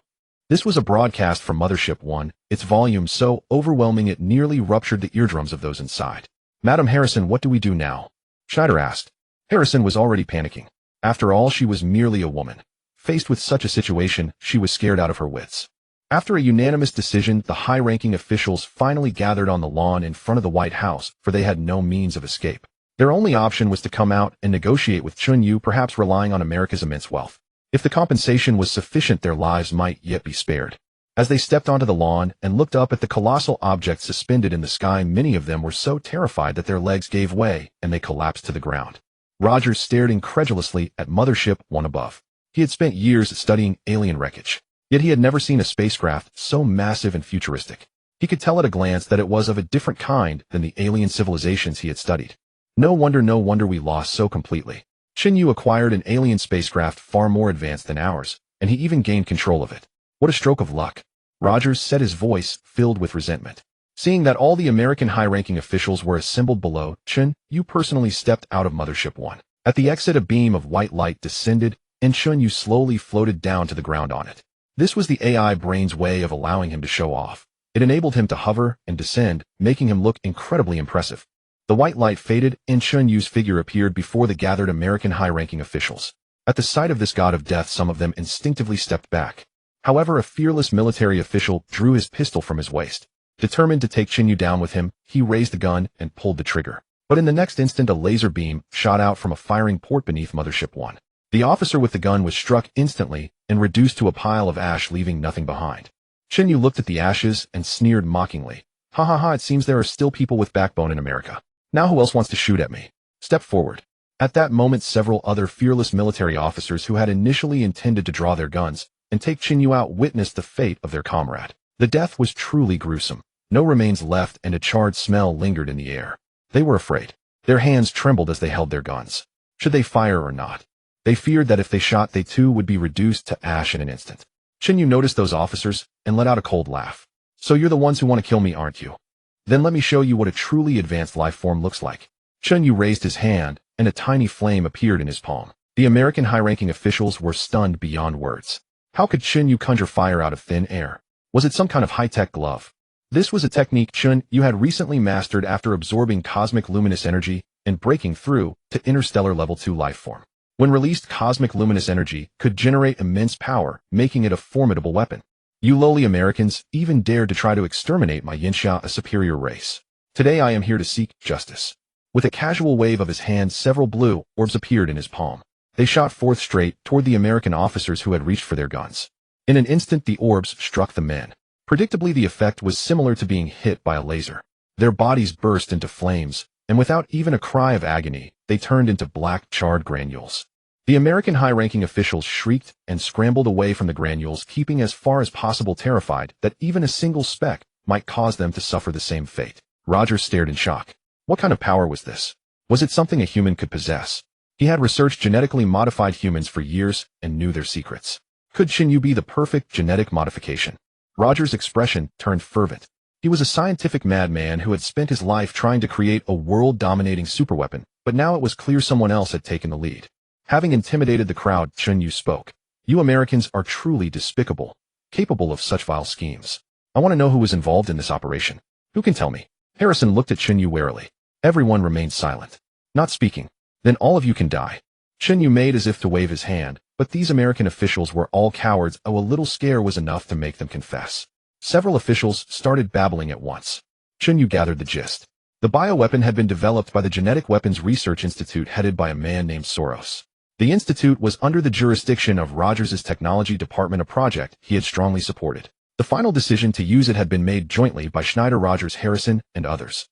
[SPEAKER 1] This was a broadcast from Mothership 1, its volume so overwhelming it nearly ruptured the eardrums of those inside. "Madam Harrison, what do we do now?" Schneider asked. Harrison was already panicking. After all, she was merely a woman. Faced with such a situation, she was scared out of her wits. After a unanimous decision, the high-ranking officials finally gathered on the lawn in front of the White House, for they had no means of escape. Their only option was to come out and negotiate with Chen Yu, perhaps relying on America's immense wealth. If the compensation was sufficient, their lives might yet be spared. As they stepped onto the lawn and looked up at the colossal objects suspended in the sky, many of them were so terrified that their legs gave way and they collapsed to the ground. Rogers stared incredulously at Mothership 1 above. He had spent years studying alien wreckage, yet he had never seen a spacecraft so massive and futuristic. He could tell at a glance that it was of a different kind than the alien civilizations he had studied. No wonder we lost so completely. Chen Yu acquired an alien spacecraft far more advanced than ours, and he even gained control of it. What a stroke of luck. Rogers said, his voice filled with resentment. Seeing that all the American high-ranking officials were assembled below, Chen Yu personally stepped out of Mothership 1. At the exit, a beam of white light descended, and Chen Yu slowly floated down to the ground on it. This was the AI brain's way of allowing him to show off. It enabled him to hover and descend, making him look incredibly impressive. The white light faded, and Chen Yu's figure appeared before the gathered American high-ranking officials. At the sight of this god of death, some of them instinctively stepped back. However, a fearless military official drew his pistol from his waist. Determined to take Chen Yu down with him, he raised the gun and pulled the trigger. But in the next instant, a laser beam shot out from a firing port beneath Mothership 1. The officer with the gun was struck instantly and reduced to a pile of ash, leaving nothing behind. Chen Yu looked at the ashes and sneered mockingly. "Ha ha ha, it seems there are still people with backbone in America. Now who else wants to shoot at me? Step forward." At that moment, several other fearless military officers who had initially intended to draw their guns and take Chen Yu out witnessed the fate of their comrade. The death was truly gruesome. No remains left, and a charred smell lingered in the air. They were afraid. Their hands trembled as they held their guns. Should they fire or not? They feared that if they shot, they too would be reduced to ash in an instant. Chen Yu noticed those officers and let out a cold laugh. "So you're the ones who want to kill me, aren't you? Then let me show you what a truly advanced life form looks like." Chen Yu raised his hand, and a tiny flame appeared in his palm. The American high-ranking officials were stunned beyond words. How could Chen Yu conjure fire out of thin air? Was it some kind of high-tech glove? This was a technique Chen Yu had recently mastered after absorbing cosmic luminous energy and breaking through to interstellar level 2 life form. When released, cosmic luminous energy could generate immense power, making it a formidable weapon. "You lowly Americans even dared to try to exterminate my Yinsha, a superior race. Today I am here to seek justice." With a casual wave of his hand, several blue orbs appeared in his palm. They shot forth straight toward the American officers who had reached for their guns. In an instant, the orbs struck the men. Predictably, the effect was similar to being hit by a laser. Their bodies burst into flames, and without even a cry of agony, they turned into black, charred granules. The American high-ranking officials shrieked and scrambled away from the granules, keeping as far as possible, terrified that even a single speck might cause them to suffer the same fate. Roger stared in shock. What kind of power was this? Was it something a human could possess? He had researched genetically modified humans for years and knew their secrets. Could Chen Yu be the perfect genetic modification? Roger's expression turned fervent. He was a scientific madman who had spent his life trying to create a world-dominating superweapon, but now it was clear someone else had taken the lead. Having intimidated the crowd, Chen Yu spoke. You Americans are truly despicable, capable of such vile schemes. I want to know who was involved in this operation. Who can tell me? Harrison looked at Chen Yu warily. Everyone remained silent, not speaking. Then all of you can die. Chen Yu made as if to wave his hand, but these American officials were all cowards. A little scare was enough to make them confess. Several officials started babbling at once. Chen Yu gathered the gist. The bioweapon had been developed by the Genetic Weapons Research Institute headed by a man named Soros. The institute was under the jurisdiction of Rogers' technology department, a project he had strongly supported. The final decision to use it had been made jointly by Schneider, Rogers, Harrison, and others.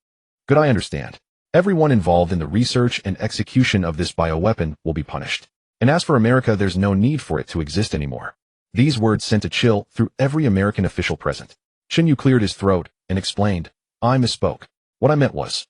[SPEAKER 1] Good, I understand. Everyone involved in the research and execution of this bioweapon will be punished. And as for America, there's no need for it to exist anymore. These words sent a chill through every American official present. Chen Yu cleared his throat and explained, I misspoke. What I meant was.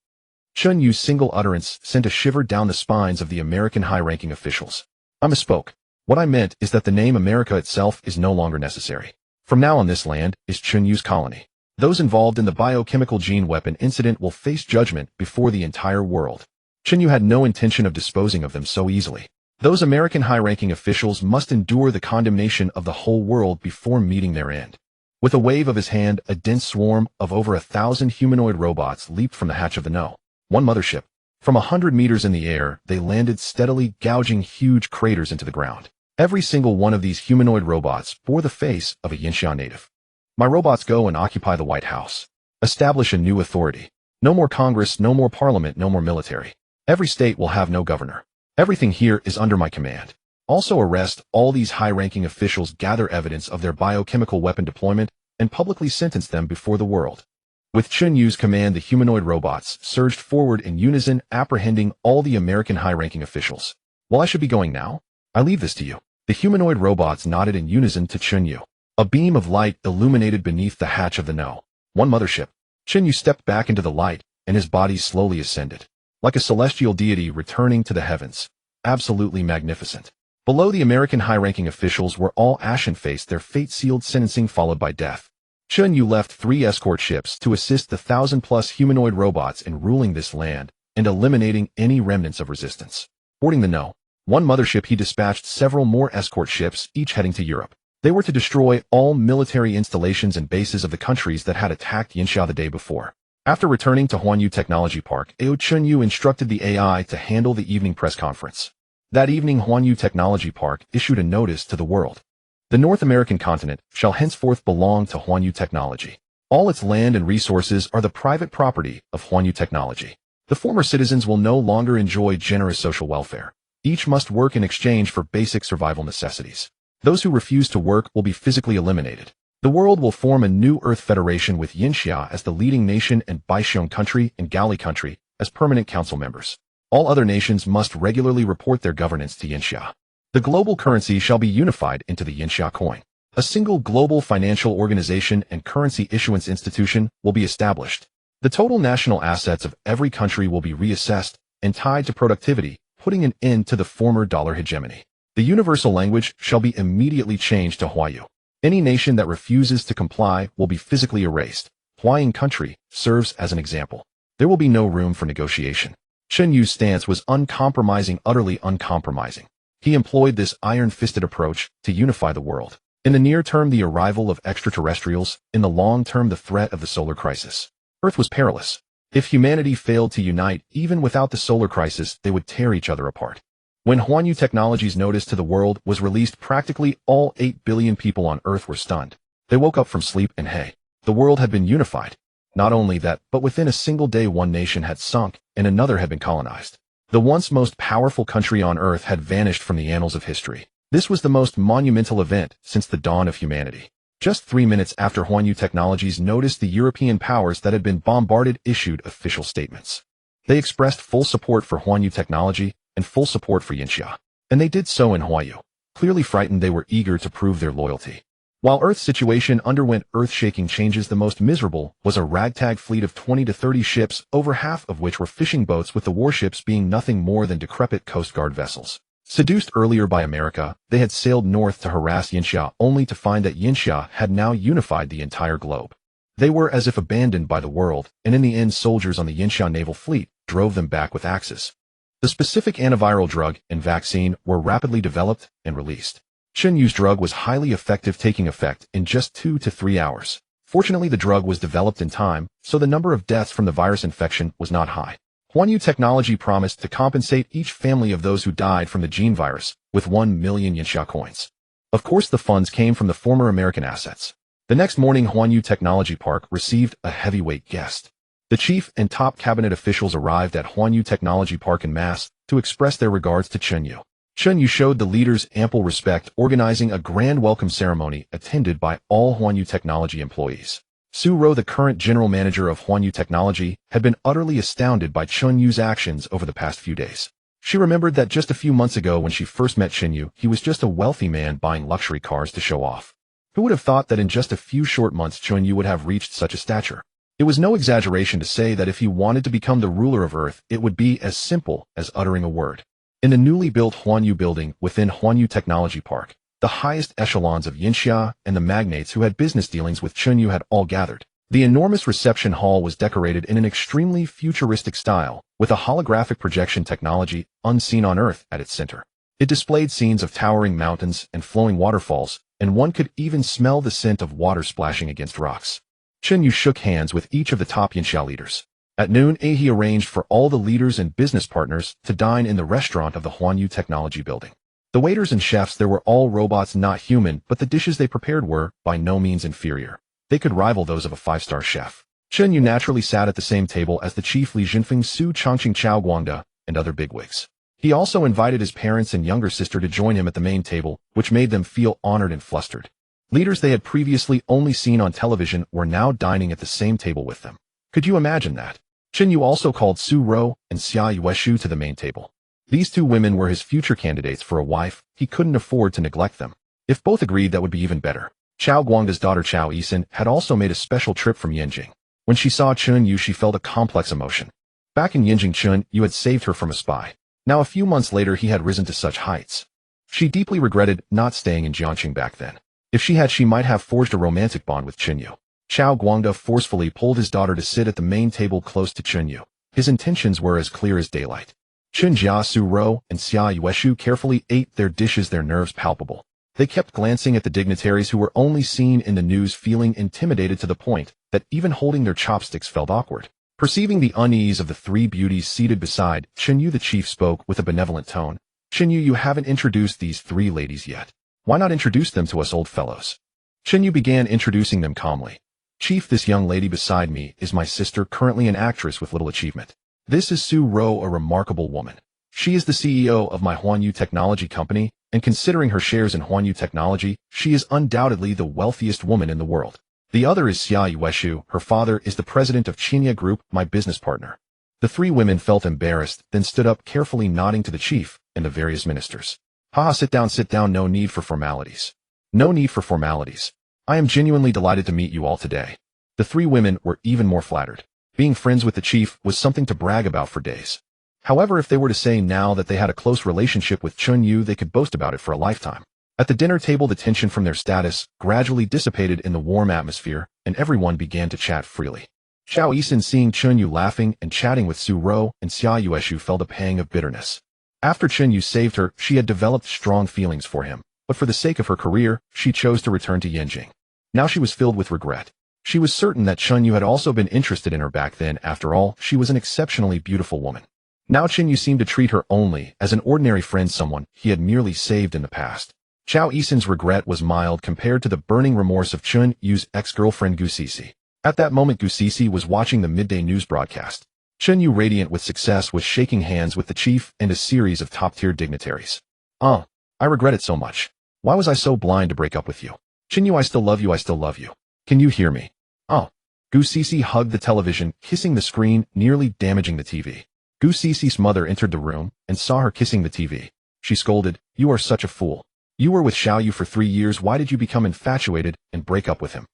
[SPEAKER 1] Chen Yu's single utterance sent a shiver down the spines of the American high-ranking officials. I misspoke. What I meant is that the name America itself is no longer necessary. From now on, this land is Chen Yu's colony. Those involved in the biochemical gene weapon incident will face judgment before the entire world. Chen Yu had no intention of disposing of them so easily. Those American high-ranking officials must endure the condemnation of the whole world before meeting their end. With a wave of his hand, a dense swarm of over 1,000 humanoid robots leaped from the hatch of the No. 1 mothership. From 100 meters in the air, they landed steadily, gouging huge craters into the ground. Every single one of these humanoid robots bore the face of a Yinxia native. My robots go and occupy the White House. Establish a new authority. No more Congress, no more Parliament, no more military. Every state will have no governor. Everything here is under my command. Also arrest all these high-ranking officials, gather evidence of their biochemical weapon deployment, and publicly sentence them before the world. With Chen Yu's command, the humanoid robots surged forward in unison, apprehending all the American high-ranking officials. Well, I should be going now. I leave this to you. The humanoid robots nodded in unison to Chen Yu. A beam of light illuminated beneath the hatch of the No. 1 mothership. Chen Yu stepped back into the light, and his body slowly ascended. Like a celestial deity returning to the heavens. Absolutely magnificent. Below, the American high-ranking officials were all ashen-faced, their fate-sealed sentencing followed by death. Chen Yu left 3 escort ships to assist the 1,000-plus humanoid robots in ruling this land and eliminating any remnants of resistance. Boarding the No. 1 mothership, he dispatched several more escort ships, each heading to Europe. They were to destroy all military installations and bases of the countries that had attacked Yinxia the day before. After returning to Huanyu Technology Park, Chen Yu instructed the AI to handle the evening press conference. That evening, Huanyu Technology Park issued a notice to the world. The North American continent shall henceforth belong to Huanyu Technology. All its land and resources are the private property of Huanyu Technology. The former citizens will no longer enjoy generous social welfare. Each must work in exchange for basic survival necessities. Those who refuse to work will be physically eliminated. The world will form a new Earth Federation with Yinxia as the leading nation and Baixiong country and Gali country as permanent council members. All other nations must regularly report their governance to Yinxia. The global currency shall be unified into the Yinxia coin. A single global financial organization and currency issuance institution will be established. The total national assets of every country will be reassessed and tied to productivity, putting an end to the former dollar hegemony. The universal language shall be immediately changed to Huayu. Any nation that refuses to comply will be physically erased. Huayin country serves as an example. There will be no room for negotiation. Chen Yu's stance was uncompromising, utterly uncompromising. He employed this iron-fisted approach to unify the world. In the near term, the arrival of extraterrestrials. In the long term, the threat of the solar crisis. Earth was perilous. If humanity failed to unite, even without the solar crisis, they would tear each other apart. When Huanyu Technology's notice to the world was released, practically all 8 billion people on Earth were stunned. They woke up from sleep and hey, the world had been unified. Not only that, but within a single day, one nation had sunk and another had been colonized. The once most powerful country on Earth had vanished from the annals of history. This was the most monumental event since the dawn of humanity. Just 3 minutes after Huanyu Technologies noticed, the European powers that had been bombarded issued official statements. They expressed full support for Huanyu Technology and full support for Yinxia. And they did so in Huayu. Clearly frightened, they were eager to prove their loyalty. While Earth's situation underwent earth-shaking changes, the most miserable was a ragtag fleet of 20 to 30 ships, over half of which were fishing boats, with the warships being nothing more than decrepit Coast Guard vessels. Seduced earlier by America, they had sailed north to harass Yinxia only to find that Yinxia had now unified the entire globe. They were as if abandoned by the world, and in the end soldiers on the Yinxia naval fleet drove them back with axes. The specific antiviral drug and vaccine were rapidly developed and released. Chen Yu's drug was highly effective, taking effect in just 2 to 3 hours. Fortunately, the drug was developed in time, so the number of deaths from the virus infection was not high. Chen Yu technology promised to compensate each family of those who died from the gene virus with 1 million Yinxia coins. Of course, the funds came from the former American assets. The next morning, Chen Yu Technology Park received a heavyweight guest. The chief and top cabinet officials arrived at Chen Yu Technology Park en masse to express their regards to Chen Yu. Chen Yu showed the leaders ample respect, organizing a grand welcome ceremony attended by all Chen Yu Technology employees. Su Ro, the current general manager of Chen Yu Technology, had been utterly astounded by Chen Yu's actions over the past few days. She remembered that just a few months ago when she first met Chen Yu, he was just a wealthy man buying luxury cars to show off. Who would have thought that in just a few short months Chen Yu would have reached such a stature? It was no exaggeration to say that if he wanted to become the ruler of Earth, it would be as simple as uttering a word. In the newly built Chen Yu building within Chen Yu Technology Park, the highest echelons of Yinxia and the magnates who had business dealings with Chen Yu had all gathered. The enormous reception hall was decorated in an extremely futuristic style, with a holographic projection technology unseen on Earth at its center. It displayed scenes of towering mountains and flowing waterfalls, and one could even smell the scent of water splashing against rocks. Chen Yu shook hands with each of the top Yinxia leaders. At noon, he arranged for all the leaders and business partners to dine in the restaurant of the Chen Yu Technology Building. The waiters and chefs there were all robots, not human, but the dishes they prepared were, by no means, inferior. They could rival those of a 5-star chef. Chen Yu naturally sat at the same table as the chief Li Jinfeng, Su Chongqing, Chao Guangda, and other bigwigs. He also invited his parents and younger sister to join him at the main table, which made them feel honored and flustered. Leaders they had previously only seen on television were now dining at the same table with them. Could you imagine that? Chen Yu also called Su Ro and Xia Yueshu to the main table. These two women were his future candidates for a wife. He couldn't afford to neglect them. If both agreed, that would be even better. Chao Guangda's daughter Chao Yisin had also made a special trip from Yanjing. When she saw Chen Yu, she felt a complex emotion. Back in Yanjing, Chen Yu had saved her from a spy. Now a few months later, he had risen to such heights. She deeply regretted not staying in Jiangqing back then. If she had, she might have forged a romantic bond with Chen Yu. Chao Guangda forcefully pulled his daughter to sit at the main table close to Chen Yu. His intentions were as clear as daylight. Chen Jia, Su Ro, and Xia Yueshu carefully ate their dishes, their nerves palpable. They kept glancing at the dignitaries who were only seen in the news, feeling intimidated to the point that even holding their chopsticks felt awkward. Perceiving the unease of the three beauties seated beside Chen Yu, the chief spoke with a benevolent tone. Chen Yu, you haven't introduced these three ladies yet. Why not introduce them to us old fellows? Chen Yu began introducing them calmly. Chief, this young lady beside me is my sister, currently an actress with little achievement. This is Su Ro, a remarkable woman. She is the CEO of my Chen Yu Technology Company, and considering her shares in Chen Yu Technology, she is undoubtedly the wealthiest woman in the world. The other is Xia Yueshu. Her father is the president of Qinya Group, my business partner. The three women felt embarrassed, then stood up, carefully nodding to the chief and the various ministers. Haha, sit down, no need for formalities. No need for formalities. I am genuinely delighted to meet you all today. The three women were even more flattered. Being friends with the chief was something to brag about for days. However, if they were to say now that they had a close relationship with Chen Yu, they could boast about it for a lifetime. At the dinner table, the tension from their status gradually dissipated in the warm atmosphere, and everyone began to chat freely. Chao Yisin, seeing Chen Yu laughing and chatting with Su Ro and Xia Yueshu, felt a pang of bitterness. After Chen Yu saved her, she had developed strong feelings for him, but for the sake of her career, she chose to return to Yanjing. Now she was filled with regret. She was certain that Chen Yu had also been interested in her back then. After all, she was an exceptionally beautiful woman. Now Chen Yu seemed to treat her only as an ordinary friend, someone he had merely saved in the past. Chao Yisin's regret was mild compared to the burning remorse of Chen Yu's ex-girlfriend Gu Sisi. At that moment, Gu Sisi was watching the midday news broadcast. Chen Yu, radiant with success, was shaking hands with the chief and a series of top-tier dignitaries. I regret it so much. Why was I so blind to break up with you? Chen Yu, I still love you, I still love you. Can you hear me? Gu Sisi hugged the television, kissing the screen, nearly damaging the TV. Gu Sisi's mother entered the room and saw her kissing the TV. She scolded, "You are such a fool. You were with Xiao Yu for 3 years. Why did you become infatuated and break up with him?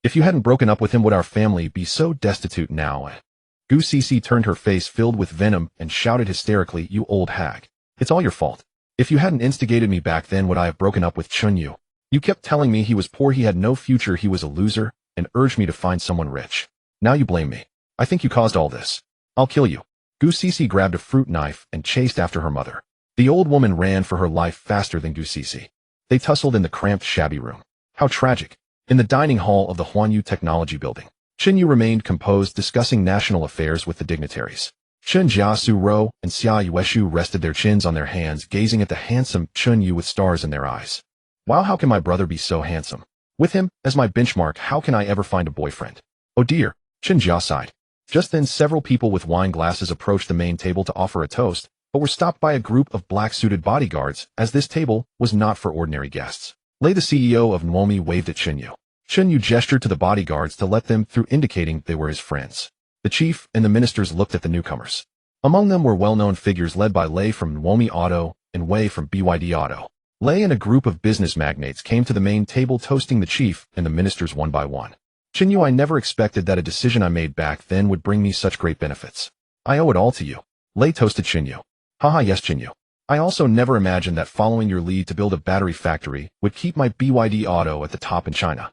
[SPEAKER 1] If you hadn't broken up with him, would our family be so destitute now?" Gu Sisi turned her face filled with venom and shouted hysterically, "You old hag. It's all your fault. If you hadn't instigated me back then, would I have broken up with Chen Yu? You kept telling me he was poor, he had no future, he was a loser, and urged me to find someone rich. Now you blame me. I think you caused all this. I'll kill you. Gu Sisi grabbed a fruit knife and chased after her mother. The old woman ran for her life faster than Gu Sisi. They tussled in the cramped, shabby room. How tragic. In the dining hall of the Huanyu Technology Building, Chen Yu remained composed, discussing national affairs with the dignitaries. Chen Jiasu Ro and Xia Yueshu rested their chins on their hands, gazing at the handsome Chen Yu with stars in their eyes. Wow, how can my brother be so handsome? With him as my benchmark, how can I ever find a boyfriend? Oh dear, Chen Jia sighed. Just then several people with wine glasses approached the main table to offer a toast, but were stopped by a group of black-suited bodyguards, as this table was not for ordinary guests. Lei, the CEO of Nwomi, waved at Chen Yu. Chen Yu gestured to the bodyguards to let them through, indicating they were his friends. The chief and the ministers looked at the newcomers. Among them were well-known figures led by Lei from Nwomi Auto and Wei from BYD Auto. Lei and a group of business magnates came to the main table, toasting the chief and the ministers one by one. Chen Yu, I never expected that a decision I made back then would bring me such great benefits. I owe it all to you. Lei toasted Chen Yu. Haha, yes, Chen Yu. I also never imagined that following your lead to build a battery factory would keep my BYD Auto at the top in China.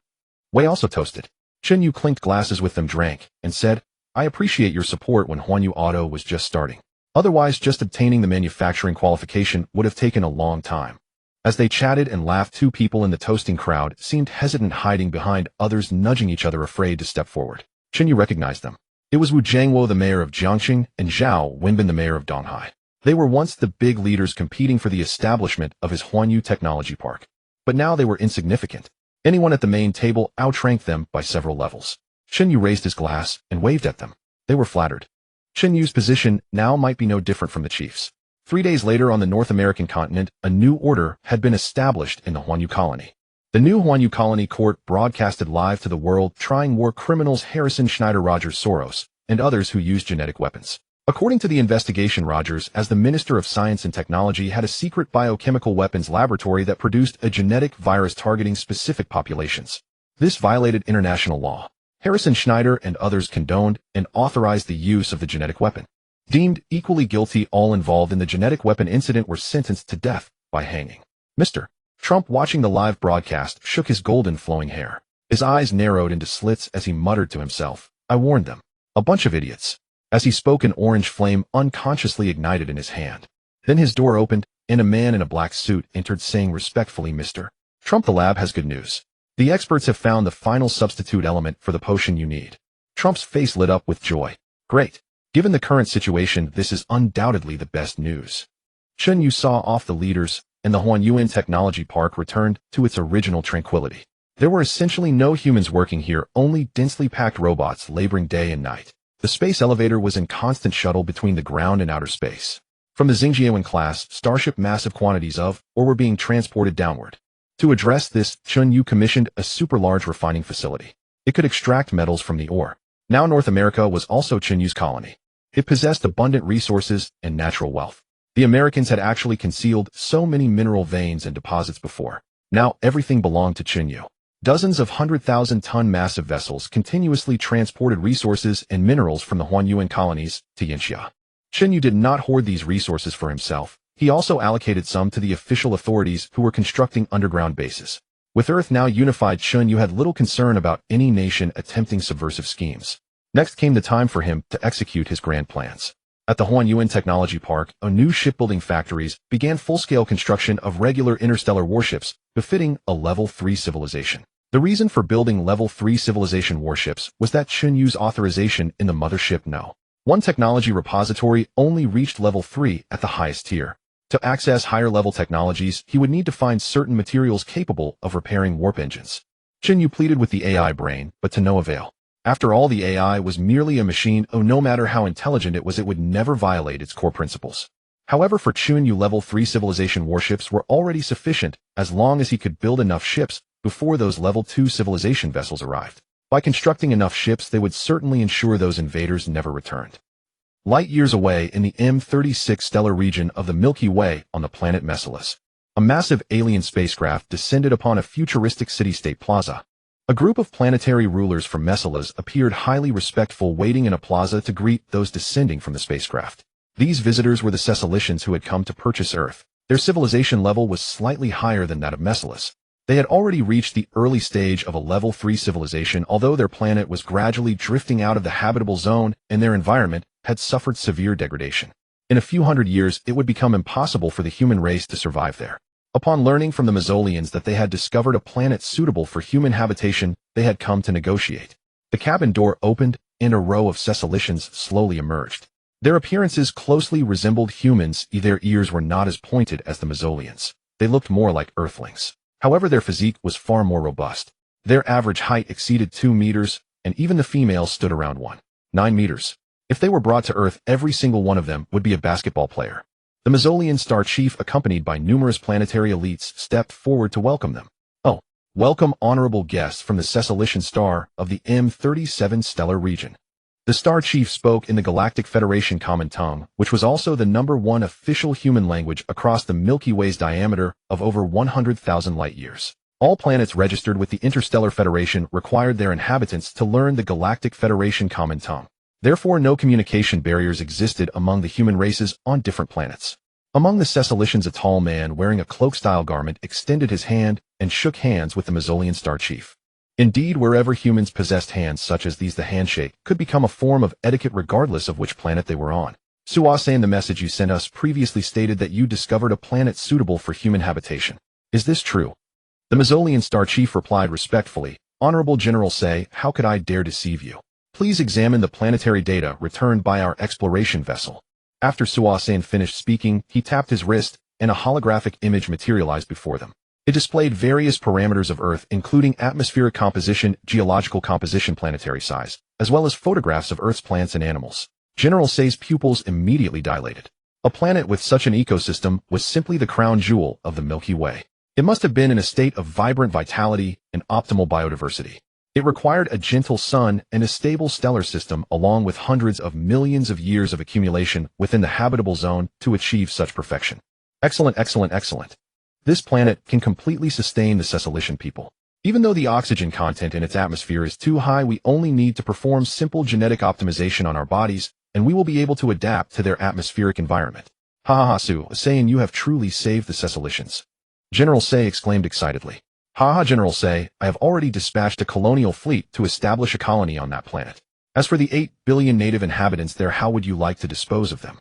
[SPEAKER 1] Wei also toasted. Chen Yu clinked glasses with them, drank, and said, I appreciate your support when Huanyu Auto was just starting. Otherwise, just obtaining the manufacturing qualification would have taken a long time. As they chatted and laughed, two people in the toasting crowd seemed hesitant, hiding behind others, nudging each other, afraid to step forward. Chen Yu recognized them. It was Wu Jiangwo, the mayor of Jiangxing, and Zhao Wenbin, the mayor of Donghai. They were once the big leaders competing for the establishment of his Huanyu Technology Park. But now they were insignificant. Anyone at the main table outranked them by several levels. Chen Yu raised his glass and waved at them. They were flattered. Chen Yu's position now might be no different from the chief's. 3 days later, on the North American continent, a new order had been established in the Huanyu colony. The new Huanyu colony court broadcasted live to the world trying war criminals Harrison Schneider, Rogers Soros, and others who used genetic weapons. According to the investigation, Rogers, as the Minister of Science and Technology, had a secret biochemical weapons laboratory that produced a genetic virus targeting specific populations. This violated international law. Harrison Schneider and others condoned and authorized the use of the genetic weapon. Deemed equally guilty, all involved in the genetic weapon incident were sentenced to death by hanging. Mr. Trump, watching the live broadcast, shook his golden flowing hair. His eyes narrowed into slits as he muttered to himself, I warned them. A bunch of idiots. As he spoke, an orange flame unconsciously ignited in his hand. Then his door opened, and a man in a black suit entered, saying respectfully, Mr. Trump, the lab has good news. The experts have found the final substitute element for the potion you need. Trump's face lit up with joy. Great. Given the current situation, this is undoubtedly the best news. Chen Yu saw off the leaders, and the Huanyuan Technology Park returned to its original tranquility. There were essentially no humans working here, only densely packed robots laboring day and night. The space elevator was in constant shuttle between the ground and outer space. From the Xingjiawan class, Starship, massive quantities of ore were being transported downward. To address this, Chen Yu commissioned a super-large refining facility. It could extract metals from the ore. Now North America was also Chen Yu's colony. It possessed abundant resources and natural wealth. The Americans had actually concealed so many mineral veins and deposits before. Now everything belonged to Chen Yu. Dozens of 100,000-ton massive vessels continuously transported resources and minerals from the Huanyuan colonies to Yanxia. Chen Yu did not hoard these resources for himself. He also allocated some to the official authorities who were constructing underground bases. With Earth now unified, Chen Yu had little concern about any nation attempting subversive schemes. Next came the time for him to execute his grand plans. At the Huanyuan Technology Park, a new shipbuilding factories began full-scale construction of regular interstellar warships, befitting a Level 3 civilization. The reason for building Level 3 civilization warships was that Chen Yu's authorization in the mothership No. 1 technology repository only reached Level 3 at the highest tier. To access higher-level technologies, he would need to find certain materials capable of repairing warp engines. Chen Yu pleaded with the AI brain, but to no avail. After all, the AI was merely a machine. No matter how intelligent it was, it would never violate its core principles. However, for Chen Yu, Level 3 civilization warships were already sufficient, as long as he could build enough ships before those Level 2 civilization vessels arrived. By constructing enough ships, they would certainly ensure those invaders never returned. Light years away, in the M36 stellar region of the Milky Way on the planet Mesilas, a massive alien spacecraft descended upon a futuristic city-state plaza. A group of planetary rulers from Mesilas appeared, highly respectful, waiting in a plaza to greet those descending from the spacecraft. These visitors were the Cecilicians who had come to purchase Earth. Their civilization level was slightly higher than that of Mesilas. They had already reached the early stage of a level 3 civilization, although their planet was gradually drifting out of the habitable zone and their environment had suffered severe degradation. In a few hundred years, it would become impossible for the human race to survive there. Upon learning from the Mezolians that they had discovered a planet suitable for human habitation, they had come to negotiate. The cabin door opened, and a row of Cecilicians slowly emerged. Their appearances closely resembled humans, their ears were not as pointed as the Mezolians. They looked more like Earthlings. However, their physique was far more robust. Their average height exceeded 2 meters, and even the females stood around 1.9 meters. If they were brought to Earth, every single one of them would be a basketball player. The Mezolian Star Chief, accompanied by numerous planetary elites, stepped forward to welcome them. "Oh, welcome honorable guests from the Cecilician star of the M37 stellar region." The Star Chief spoke in the Galactic Federation Common Tongue, which was also the #1 official human language across the Milky Way's diameter of over 100,000 light-years. All planets registered with the Interstellar Federation required their inhabitants to learn the Galactic Federation Common Tongue. Therefore, no communication barriers existed among the human races on different planets. Among the Cecilicians, a tall man wearing a cloak-style garment extended his hand and shook hands with the Mezolian Star Chief. Indeed, wherever humans possessed hands such as these, the handshake could become a form of etiquette regardless of which planet they were on. "Suase, in the message you sent us previously stated that you discovered a planet suitable for human habitation. Is this true?" The Mezolian Star Chief replied respectfully, "Honorable General Say, how could I dare deceive you? Please examine the planetary data returned by our exploration vessel." After Suasan finished speaking, he tapped his wrist, and a holographic image materialized before them. It displayed various parameters of Earth, including atmospheric composition, geological composition, planetary size, as well as photographs of Earth's plants and animals. General Say's pupils immediately dilated. A planet with such an ecosystem was simply the crown jewel of the Milky Way. It must have been in a state of vibrant vitality and optimal biodiversity. It required a gentle sun and a stable stellar system along with hundreds of millions of years of accumulation within the habitable zone to achieve such perfection. Excellent, excellent, excellent. This planet can completely sustain the Cecilician people. Even though the oxygen content in its atmosphere is too high, we only need to perform simple genetic optimization on our bodies, and we will be able to adapt to their atmospheric environment. Ha ha ha, Suasan, you have truly saved the Cecilicians. General Say exclaimed excitedly. "Ha, General Say, I have already dispatched a colonial fleet to establish a colony on that planet. As for the 8 billion native inhabitants there, how would you like to dispose of them?"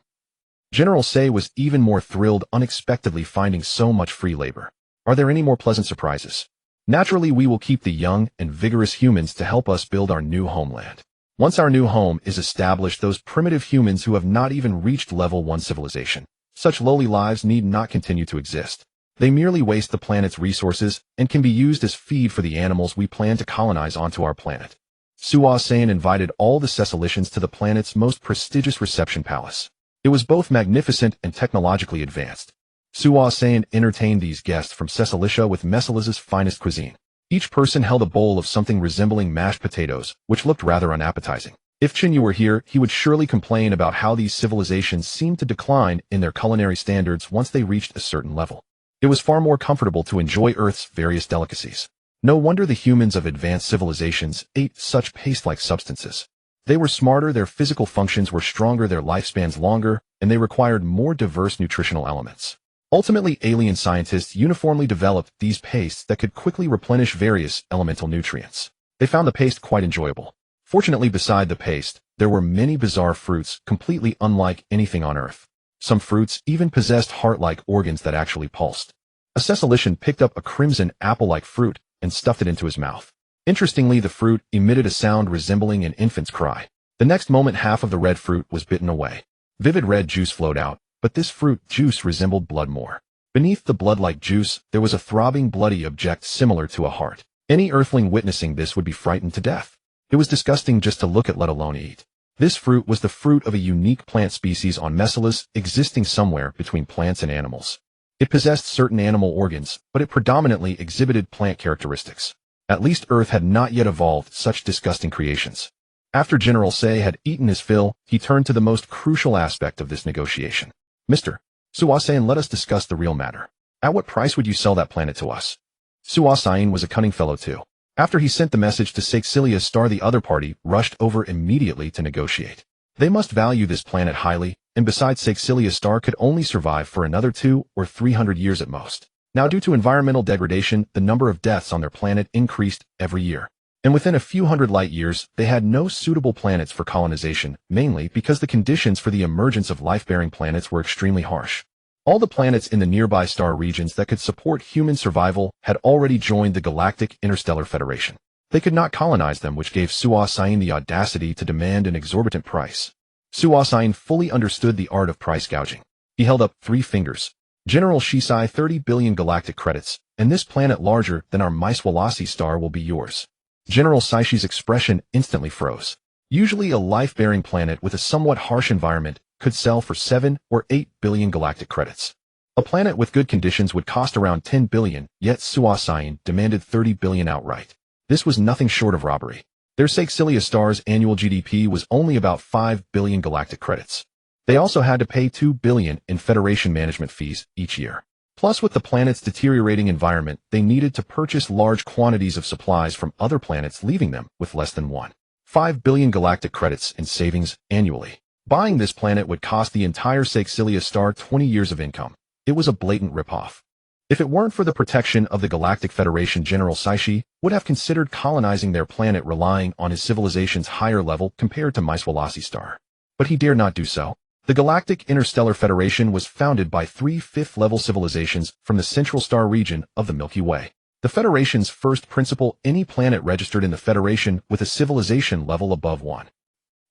[SPEAKER 1] General Say was even more thrilled, unexpectedly finding so much free labor. "Are there any more pleasant surprises?" "Naturally, we will keep the young and vigorous humans to help us build our new homeland. Once our new home is established, those primitive humans who have not even reached level 1 civilization, such lowly lives need not continue to exist. They merely waste the planet's resources and can be used as feed for the animals we plan to colonize onto our planet." Suasan invited all the Cecilicians to the planet's most prestigious reception palace. It was both magnificent and technologically advanced. Suasan entertained these guests from Cecilicia with Mesilas's finest cuisine. Each person held a bowl of something resembling mashed potatoes, which looked rather unappetizing. If Chen Yu were here, he would surely complain about how these civilizations seemed to decline in their culinary standards once they reached a certain level. It was far more comfortable to enjoy Earth's various delicacies. No wonder the humans of advanced civilizations ate such paste-like substances. They were smarter, their physical functions were stronger, their lifespans longer, and they required more diverse nutritional elements. Ultimately, alien scientists uniformly developed these pastes that could quickly replenish various elemental nutrients. They found the paste quite enjoyable. Fortunately, beside the paste, there were many bizarre fruits completely unlike anything on Earth. Some fruits even possessed heart-like organs that actually pulsed. A Cecilician picked up a crimson apple-like fruit and stuffed it into his mouth. Interestingly, the fruit emitted a sound resembling an infant's cry. The next moment, half of the red fruit was bitten away. Vivid red juice flowed out, but this fruit juice resembled blood more. Beneath the blood-like juice, there was a throbbing bloody object similar to a heart. Any earthling witnessing this would be frightened to death. It was disgusting just to look at, let alone eat. This fruit was the fruit of a unique plant species on Mesilas, existing somewhere between plants and animals. It possessed certain animal organs, but it predominantly exhibited plant characteristics. At least Earth had not yet evolved such disgusting creations. After General Say had eaten his fill, he turned to the most crucial aspect of this negotiation. "Mr. Suasan, let us discuss the real matter. At what price would you sell that planet to us?" Suasan was a cunning fellow too. After he sent the message to Saxilia's star, the other party rushed over immediately to negotiate. They must value this planet highly, and besides Sexilia's star could only survive for another 200 or 300 years at most. Now due to environmental degradation, the number of deaths on their planet increased every year. And within a few hundred light years, they had no suitable planets for colonization, mainly because the conditions for the emergence of life-bearing planets were extremely harsh. All the planets in the nearby star regions that could support human survival had already joined the Galactic Interstellar Federation. They could not colonize them, which gave Suasain the audacity to demand an exorbitant price. Suasain fully understood the art of price gouging. He held up 3 fingers. General Shisai, 30 billion galactic credits, and this planet larger than our manhwaedit star will be yours. General Saishi's expression instantly froze. Usually a life-bearing planet with a somewhat harsh environment could sell for 7 or 8 billion galactic credits. A planet with good conditions would cost around 10 billion, yet Suasain demanded 30 billion outright. This was nothing short of robbery. Their Sexilia star's annual GDP was only about 5 billion galactic credits. They also had to pay 2 billion in Federation management fees each year. Plus, with the planet's deteriorating environment, they needed to purchase large quantities of supplies from other planets, leaving them with less than 1.5 billion galactic credits in savings annually. Buying this planet would cost the entire Sexilia star 20 years of income. It was a blatant ripoff. If it weren't for the protection of the Galactic Federation, General Saishi would have considered colonizing their planet, relying on his civilization's higher level compared to manhwaedit star. But he dared not do so. The Galactic Interstellar Federation was founded by 3 fifth-level civilizations from the central star region of the Milky Way. The Federation's first principle: any planet registered in the Federation with a civilization level above 1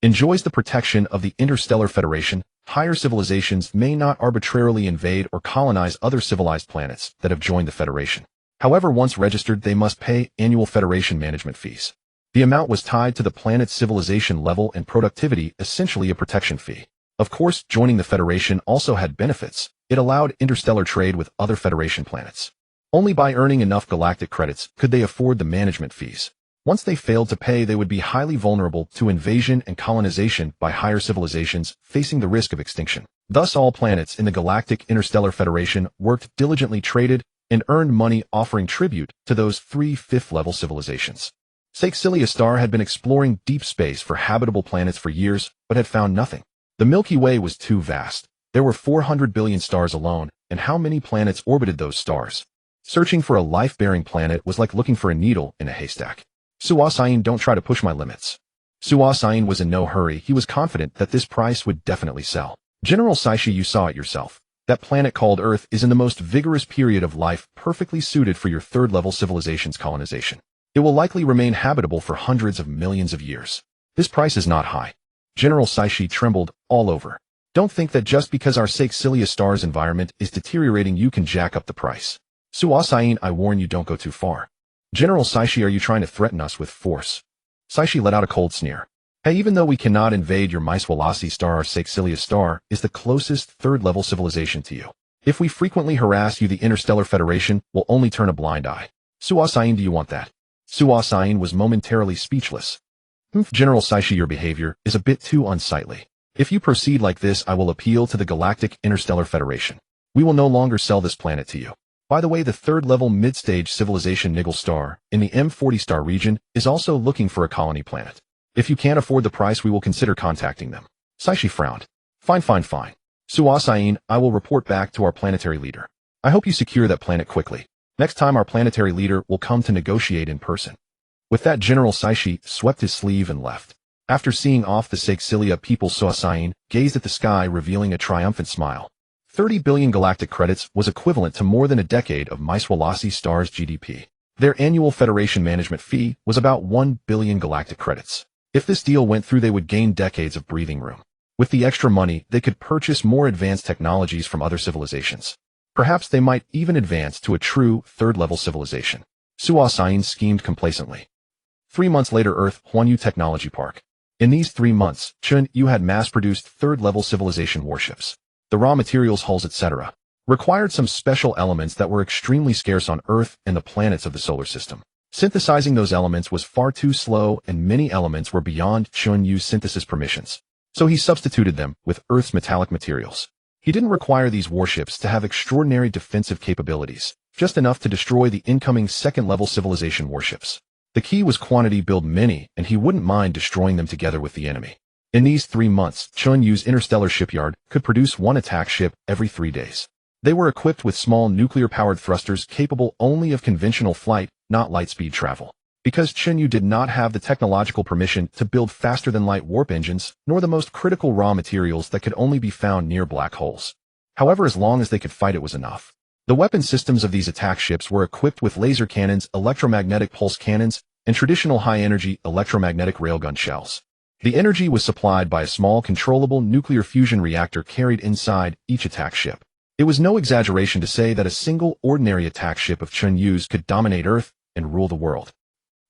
[SPEAKER 1] enjoys the protection of the Interstellar Federation. Higher civilizations may not arbitrarily invade or colonize other civilized planets that have joined the Federation. However, once registered, they must pay annual Federation management fees. The amount was tied to the planet's civilization level and productivity, essentially a protection fee. Of course, joining the Federation also had benefits. It allowed interstellar trade with other Federation planets. Only by earning enough galactic credits could they afford the management fees. Once they failed to pay, they would be highly vulnerable to invasion and colonization by higher civilizations, facing the risk of extinction. Thus, all planets in the Galactic Interstellar Federation worked diligently, traded, and earned money, offering tribute to those 3 fifth-level civilizations. Sexilia star had been exploring deep space for habitable planets for years, but had found nothing. The Milky Way was too vast. There were 400 billion stars alone, and how many planets orbited those stars? Searching for a life-bearing planet was like looking for a needle in a haystack. Suasain, don't try to push my limits. Suasain was in no hurry. He was confident that this price would definitely sell. General Saishi, you saw it yourself. That planet called Earth is in the most vigorous period of life, perfectly suited for your third-level civilization's colonization. It will likely remain habitable for hundreds of millions of years. This price is not high. General Saishi trembled all over. Don't think that just because our Sexilia star's environment is deteriorating you can jack up the price. Suasain, I warn you, don't go too far. General Saishi, are you trying to threaten us with force? Saishi let out a cold sneer. Hey, even though we cannot invade your manhwaedit star, our Sexilia star is the closest third-level civilization to you. If we frequently harass you, the Interstellar Federation will only turn a blind eye. Suasain, do you want that? Suasain was momentarily speechless. General Saishi, your behavior is a bit too unsightly. If you proceed like this, I will appeal to the Galactic Interstellar Federation. We will no longer sell this planet to you. By the way, the third-level mid-stage civilization Nigel star in the M40 star region is also looking for a colony planet. If you can't afford the price, we will consider contacting them. Saishi frowned. Fine. Suasain, I will report back to our planetary leader. I hope you secure that planet quickly. Next time our planetary leader will come to negotiate in person. With that, General Saishi swept his sleeve and left. After seeing off the Sexilia people, Suasain gazed at the sky, revealing a triumphant smile. 30 billion galactic credits was equivalent to more than a decade of manhwaedit star's GDP. Their annual Federation management fee was about 1 billion galactic credits. If this deal went through, they would gain decades of breathing room. With the extra money, they could purchase more advanced technologies from other civilizations. Perhaps they might even advance to a true third-level civilization. Suasain schemed complacently. 3 months later, Earth, Chen Yu Technology Park. In these 3 months, Chen Yu had mass-produced third-level civilization warships. The raw materials, hulls, etc., required some special elements that were extremely scarce on Earth and the planets of the solar system. Synthesizing those elements was far too slow, and many elements were beyond Chen Yu's synthesis permissions. So he substituted them with Earth's metallic materials. He didn't require these warships to have extraordinary defensive capabilities, just enough to destroy the incoming second-level civilization warships. The key was quantity: build many, and he wouldn't mind destroying them together with the enemy. In these 3 months, Chen Yu's interstellar shipyard could produce one attack ship every 3 days. They were equipped with small nuclear-powered thrusters capable only of conventional flight, not light-speed travel. Because Chen Yu did not have the technological permission to build faster-than-light warp engines, nor the most critical raw materials that could only be found near black holes. However, as long as they could fight, it was enough. The weapon systems of these attack ships were equipped with laser cannons, electromagnetic pulse cannons, and traditional high-energy electromagnetic railgun shells. The energy was supplied by a small controllable nuclear fusion reactor carried inside each attack ship. It was no exaggeration to say that a single ordinary attack ship of Chen Yu's could dominate Earth and rule the world.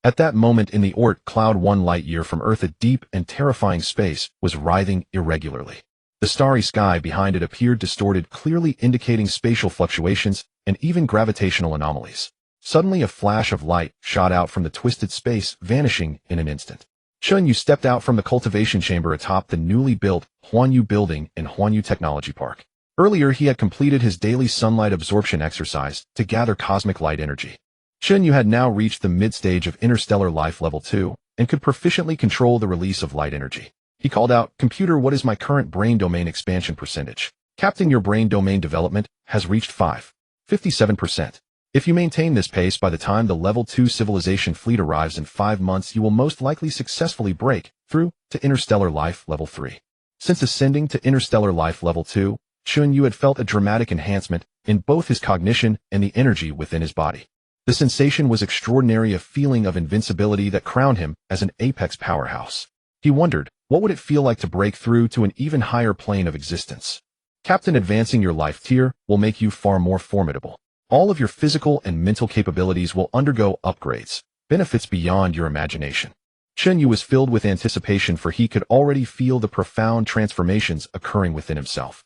[SPEAKER 1] At that moment in the Oort cloud 1 light-year from Earth, a deep and terrifying space was writhing irregularly. The starry sky behind it appeared distorted, clearly indicating spatial fluctuations and even gravitational anomalies. Suddenly a flash of light shot out from the twisted space, vanishing in an instant. Chen Yu stepped out from the cultivation chamber atop the newly built Huanyu building in Huanyu Technology Park. Earlier he had completed his daily sunlight absorption exercise to gather cosmic light energy. Chen Yu had now reached the mid-stage of interstellar life level 2 and could proficiently control the release of light energy. He called out, "Computer, what is my current brain domain expansion percentage?" "Captain, your brain domain development has reached 57%. If you maintain this pace, by the time the level 2 civilization fleet arrives in 5 months, you will most likely successfully break through to interstellar life level 3. Since ascending to interstellar life level 2, Chen Yu had felt a dramatic enhancement in both his cognition and the energy within his body. The sensation was extraordinary, a feeling of invincibility that crowned him as an apex powerhouse. He wondered, what would it feel like to break through to an even higher plane of existence? "Captain, advancing your life tier will make you far more formidable. All of your physical and mental capabilities will undergo upgrades, benefits beyond your imagination." Chen Yu was filled with anticipation, for he could already feel the profound transformations occurring within himself.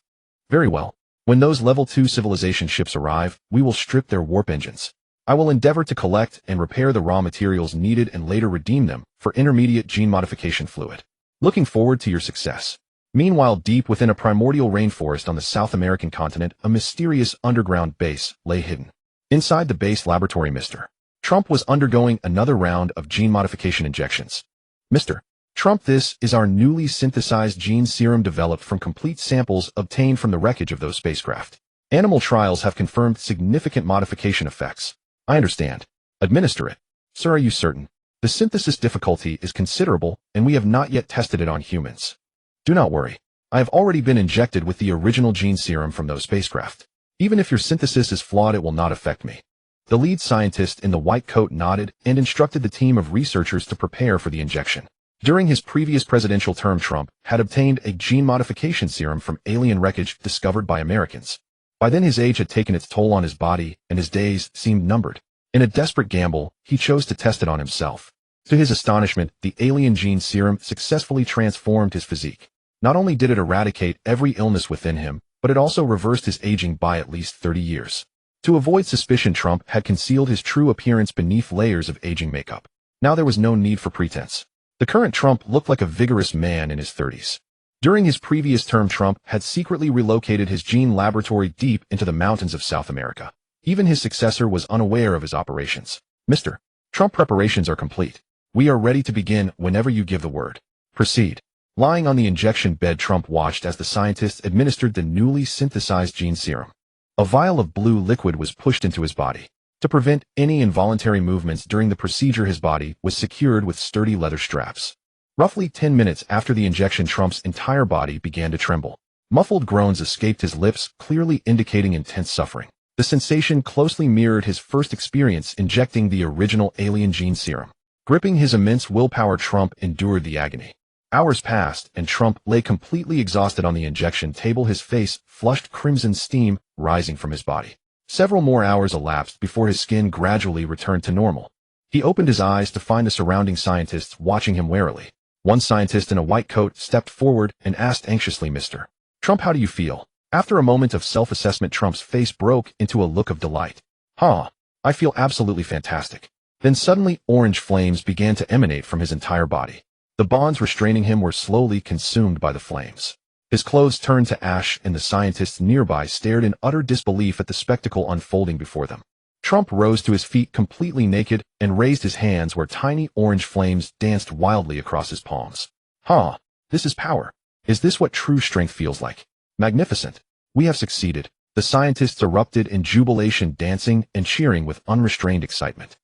[SPEAKER 1] "Very well. When those level 2 civilization ships arrive, we will strip their warp engines. I will endeavor to collect and repair the raw materials needed and later redeem them for intermediate gene modification fluid. Looking forward to your success." Meanwhile, deep within a primordial rainforest on the South American continent, a mysterious underground base lay hidden. Inside the base laboratory, Mr. Trump was undergoing another round of gene modification injections. "Mr. Trump, this is our newly synthesized gene serum developed from complete samples obtained from the wreckage of those spacecraft. Animal trials have confirmed significant modification effects." "I understand. Administer it." "Sir, are you certain? The synthesis difficulty is considerable, and we have not yet tested it on humans." "Do not worry. I have already been injected with the original gene serum from those spacecraft. Even if your synthesis is flawed, it will not affect me." The lead scientist in the white coat nodded and instructed the team of researchers to prepare for the injection. During his previous presidential term, Trump had obtained a gene modification serum from alien wreckage discovered by Americans. By then his age had taken its toll on his body, and his days seemed numbered. In a desperate gamble, he chose to test it on himself. To his astonishment, the alien gene serum successfully transformed his physique. Not only did it eradicate every illness within him, but it also reversed his aging by at least 30 years. To avoid suspicion, Trump had concealed his true appearance beneath layers of aging makeup. Now there was no need for pretense. The current Trump looked like a vigorous man in his 30s. During his previous term, Trump had secretly relocated his gene laboratory deep into the mountains of South America. Even his successor was unaware of his operations. "Mr. Trump, preparations are complete. We are ready to begin whenever you give the word. Proceed." Lying on the injection bed, Trump watched as the scientists administered the newly synthesized gene serum. A vial of blue liquid was pushed into his body. To prevent any involuntary movements during the procedure, his body was secured with sturdy leather straps. Roughly 10 minutes after the injection, Trump's entire body began to tremble. Muffled groans escaped his lips, clearly indicating intense suffering. The sensation closely mirrored his first experience injecting the original alien gene serum. Gripping his immense willpower, Trump endured the agony. Hours passed, and Trump lay completely exhausted on the injection table, his face flushed crimson, steam rising from his body. Several more hours elapsed before his skin gradually returned to normal. He opened his eyes to find the surrounding scientists watching him warily. One scientist in a white coat stepped forward and asked anxiously, "Mr. Trump, how do you feel?" After a moment of self-assessment, Trump's face broke into a look of delight. I feel absolutely fantastic." Then suddenly orange flames began to emanate from his entire body. The bonds restraining him were slowly consumed by the flames. His clothes turned to ash, and the scientists nearby stared in utter disbelief at the spectacle unfolding before them. Trump rose to his feet completely naked and raised his hands where tiny orange flames danced wildly across his palms. This is power. Is this what true strength feels like? Magnificent. We have succeeded. The scientists erupted in jubilation, dancing and cheering with unrestrained excitement.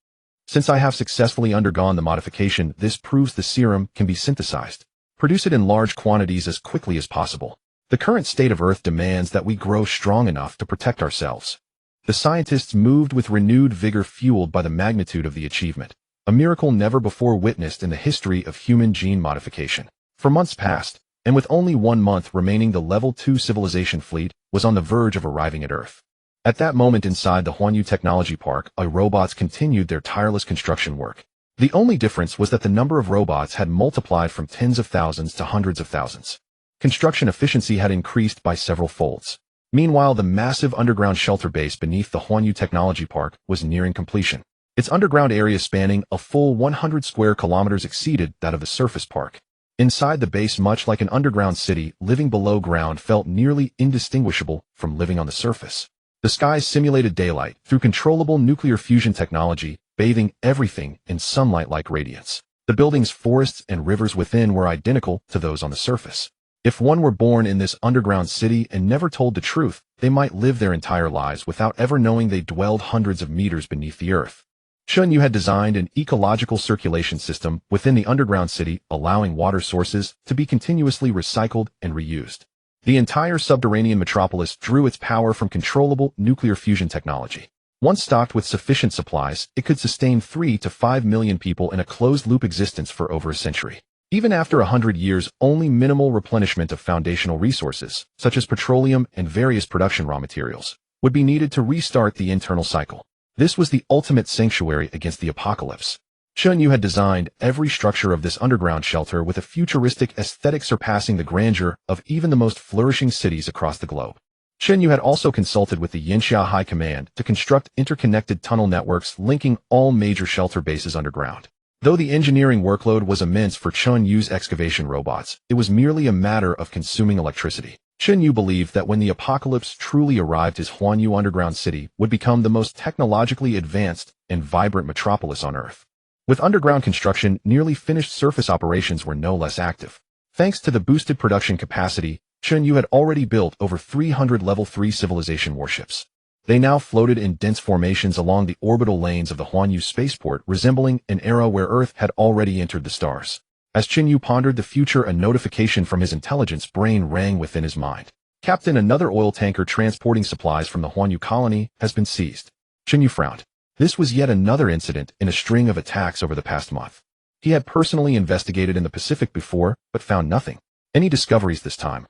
[SPEAKER 1] Since I have successfully undergone the modification, this proves the serum can be synthesized. Produce it in large quantities as quickly as possible. The current state of Earth demands that we grow strong enough to protect ourselves. The scientists moved with renewed vigor, fueled by the magnitude of the achievement, a miracle never before witnessed in the history of human gene modification. For months past, and with only 1 month remaining, the Level 2 civilization fleet was on the verge of arriving at Earth. At that moment, inside the Chen Yu Technology Park, robots continued their tireless construction work. The only difference was that the number of robots had multiplied from tens of thousands to hundreds of thousands. Construction efficiency had increased by several folds. Meanwhile, the massive underground shelter base beneath the Chen Yu Technology Park was nearing completion. Its underground area, spanning a full 100 square kilometers, exceeded that of the surface park. Inside the base, much like an underground city, living below ground felt nearly indistinguishable from living on the surface. The skies simulated daylight through controllable nuclear fusion technology, bathing everything in sunlight-like radiance. The buildings, forests, and rivers within were identical to those on the surface. If one were born in this underground city and never told the truth, they might live their entire lives without ever knowing they dwelled hundreds of meters beneath the earth. Chen Yu had designed an ecological circulation system within the underground city, allowing water sources to be continuously recycled and reused. The entire subterranean metropolis drew its power from controllable nuclear fusion technology. Once stocked with sufficient supplies, it could sustain 3 to 5 million people in a closed-loop existence for over a century. Even after 100 years, only minimal replenishment of foundational resources, such as petroleum and various production raw materials, would be needed to restart the internal cycle. This was the ultimate sanctuary against the apocalypse. Chen Yu had designed every structure of this underground shelter with a futuristic aesthetic surpassing the grandeur of even the most flourishing cities across the globe. Chen Yu had also consulted with the Yinxia High Command to construct interconnected tunnel networks linking all major shelter bases underground. Though the engineering workload was immense for Chen Yu's excavation robots, it was merely a matter of consuming electricity. Chen Yu believed that when the apocalypse truly arrived, his Chen Yu underground city would become the most technologically advanced and vibrant metropolis on Earth. With underground construction nearly finished, surface operations were no less active. Thanks to the boosted production capacity, Chen Yu had already built over 300 Level 3 civilization warships. They now floated in dense formations along the orbital lanes of the Chen Yu spaceport, resembling an era where Earth had already entered the stars. As Chen Yu pondered the future, a notification from his intelligence brain rang within his mind. Captain, another oil tanker transporting supplies from the Chen Yu colony has been seized. Chen Yu frowned. This was yet another incident in a string of attacks over the past month. He had personally investigated in the Pacific before, but found nothing. Any discoveries this time?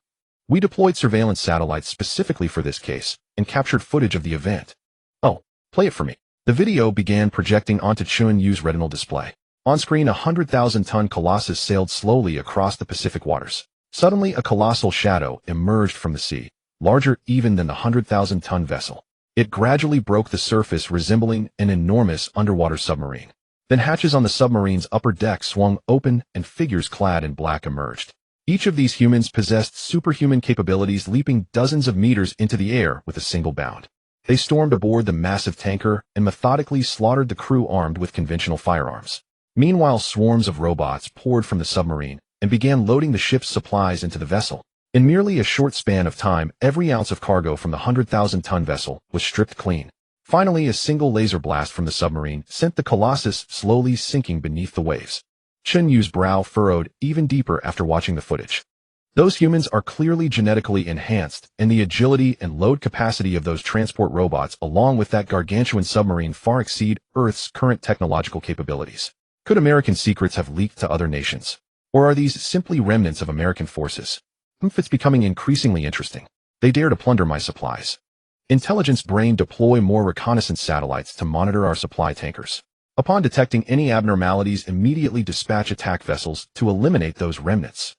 [SPEAKER 1] We deployed surveillance satellites specifically for this case and captured footage of the event. Oh, play it for me. The video began projecting onto Chen Yu's retinal display. On screen, a 100,000-ton colossus sailed slowly across the Pacific waters. Suddenly, a colossal shadow emerged from the sea, larger even than the 100,000-ton vessel. It gradually broke the surface, resembling an enormous underwater submarine. Then hatches on the submarine's upper deck swung open and figures clad in black emerged. Each of these humans possessed superhuman capabilities, leaping dozens of meters into the air with a single bound. They stormed aboard the massive tanker and methodically slaughtered the crew armed with conventional firearms. Meanwhile, swarms of robots poured from the submarine and began loading the ship's supplies into the vessel. In merely a short span of time, every ounce of cargo from the 100,000-ton vessel was stripped clean. Finally, a single laser blast from the submarine sent the colossus slowly sinking beneath the waves. Chen Yu's brow furrowed even deeper after watching the footage. Those humans are clearly genetically enhanced, and the agility and load capacity of those transport robots, along with that gargantuan submarine, far exceed Earth's current technological capabilities. Could American secrets have leaked to other nations? Or are these simply remnants of American forces? It's becoming increasingly interesting. They dare to plunder my supplies. Intelligence brain, deploy more reconnaissance satellites to monitor our supply tankers. Upon detecting any abnormalities, immediately dispatch attack vessels to eliminate those remnants.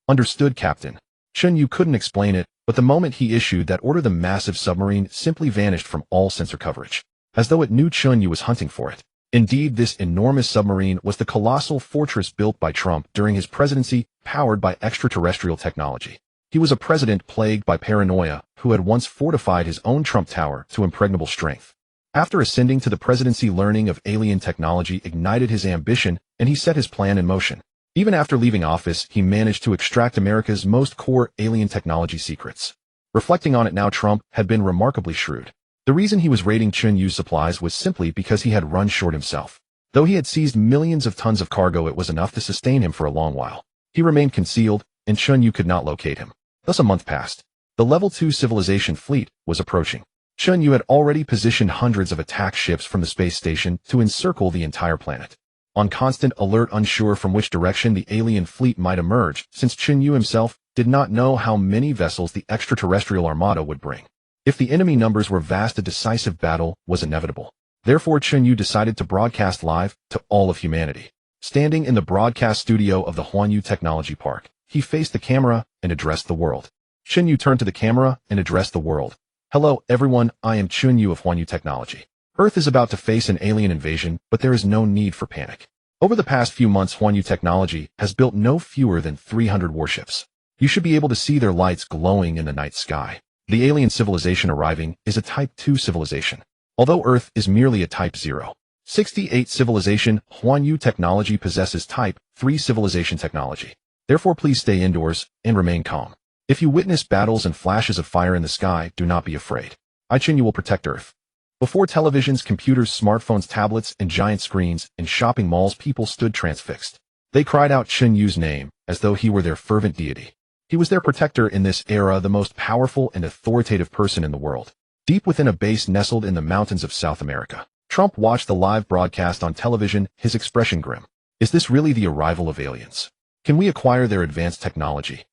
[SPEAKER 1] Understood, Captain. Chen Yu couldn't explain it, but the moment he issued that order, the massive submarine simply vanished from all sensor coverage, as though it knew Chen Yu was hunting for it. Indeed, this enormous submarine was the colossal fortress built by Trump during his presidency, powered by extraterrestrial technology. He was a president plagued by paranoia, who had once fortified his own Trump Tower to impregnable strength. After ascending to the presidency, learning of alien technology ignited his ambition, and he set his plan in motion. Even after leaving office, he managed to extract America's most core alien technology secrets. Reflecting on it now, Trump had been remarkably shrewd. The reason he was raiding Chen Yu's supplies was simply because he had run short himself. Though he had seized millions of tons of cargo, it was enough to sustain him for a long while. He remained concealed, and Chen Yu could not locate him. Thus a month passed. The Level 2 civilization fleet was approaching. Chen Yu had already positioned hundreds of attack ships from the space station to encircle the entire planet. On constant alert, unsure from which direction the alien fleet might emerge, since Chen Yu himself did not know how many vessels the extraterrestrial armada would bring. If the enemy numbers were vast, a decisive battle was inevitable. Therefore, Chen Yu decided to broadcast live to all of humanity. Standing in the broadcast studio of the Huanyu Technology Park, he faced the camera and addressed the world. Chen Yu turned to the camera and addressed the world. Hello, everyone, I am Chen Yu of Huanyu Technology. Earth is about to face an alien invasion, but there is no need for panic. Over the past few months, Huanyu Technology has built no fewer than 300 warships. You should be able to see their lights glowing in the night sky. The alien civilization arriving is a Type 2 civilization. Although Earth is merely a Type 0.68 civilization, Huanyu Technology possesses Type 3 civilization technology. Therefore, please stay indoors and remain calm. If you witness battles and flashes of fire in the sky, do not be afraid. I, Chen Yu, will protect Earth. Before televisions, computers, smartphones, tablets, and giant screens in shopping malls, people stood transfixed. They cried out Chen Yu's name as though he were their fervent deity. He was their protector in this era, the most powerful and authoritative person in the world. Deep within a base nestled in the mountains of South America, Trump watched the live broadcast on television, his expression grim. Is this really the arrival of aliens? Can we acquire their advanced technology?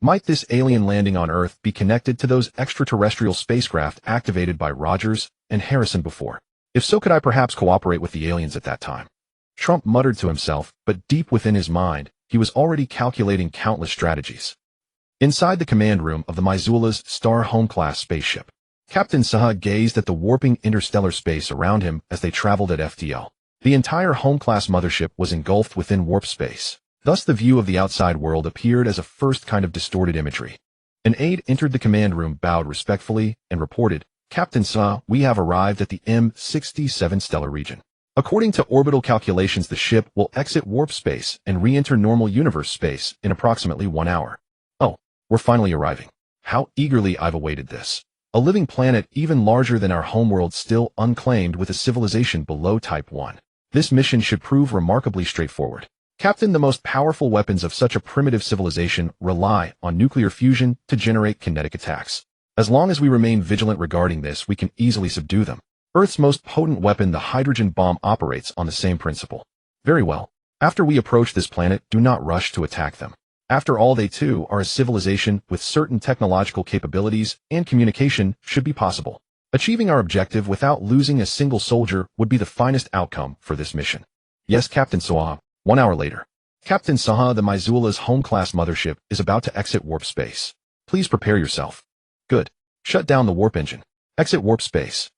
[SPEAKER 1] Might this alien landing on Earth be connected to those extraterrestrial spacecraft activated by Rogers and Harrison before? If so, could I perhaps cooperate with the aliens at that time? Trump muttered to himself, but deep within his mind, he was already calculating countless strategies. Inside the command room of the Missoula's Star Home-class spaceship, Captain Saha gazed at the warping interstellar space around him as they traveled at FTL. The entire Home-class mothership was engulfed within warp space. Thus the view of the outside world appeared as a first kind of distorted imagery. An aide entered the command room, bowed respectfully, and reported, Captain Saha, we have arrived at the M67 stellar region. According to orbital calculations, the ship will exit warp space and re-enter normal universe space in approximately 1 hour. Oh, we're finally arriving. How eagerly I've awaited this. A living planet even larger than our homeworld, still unclaimed, with a civilization below Type 1. This mission should prove remarkably straightforward. Captain, the most powerful weapons of such a primitive civilization rely on nuclear fusion to generate kinetic attacks. As long as we remain vigilant regarding this, we can easily subdue them. Earth's most potent weapon, the hydrogen bomb, operates on the same principle. Very well. After we approach this planet, do not rush to attack them. After all, they too are a civilization with certain technological capabilities, and communication should be possible. Achieving our objective without losing a single soldier would be the finest outcome for this mission. Yes, Captain Saha. 1 hour later. Captain Saha, the Missoula's home-class mothership is about to exit warp space. Please prepare yourself. Good. Shut down the warp engine. Exit warp space.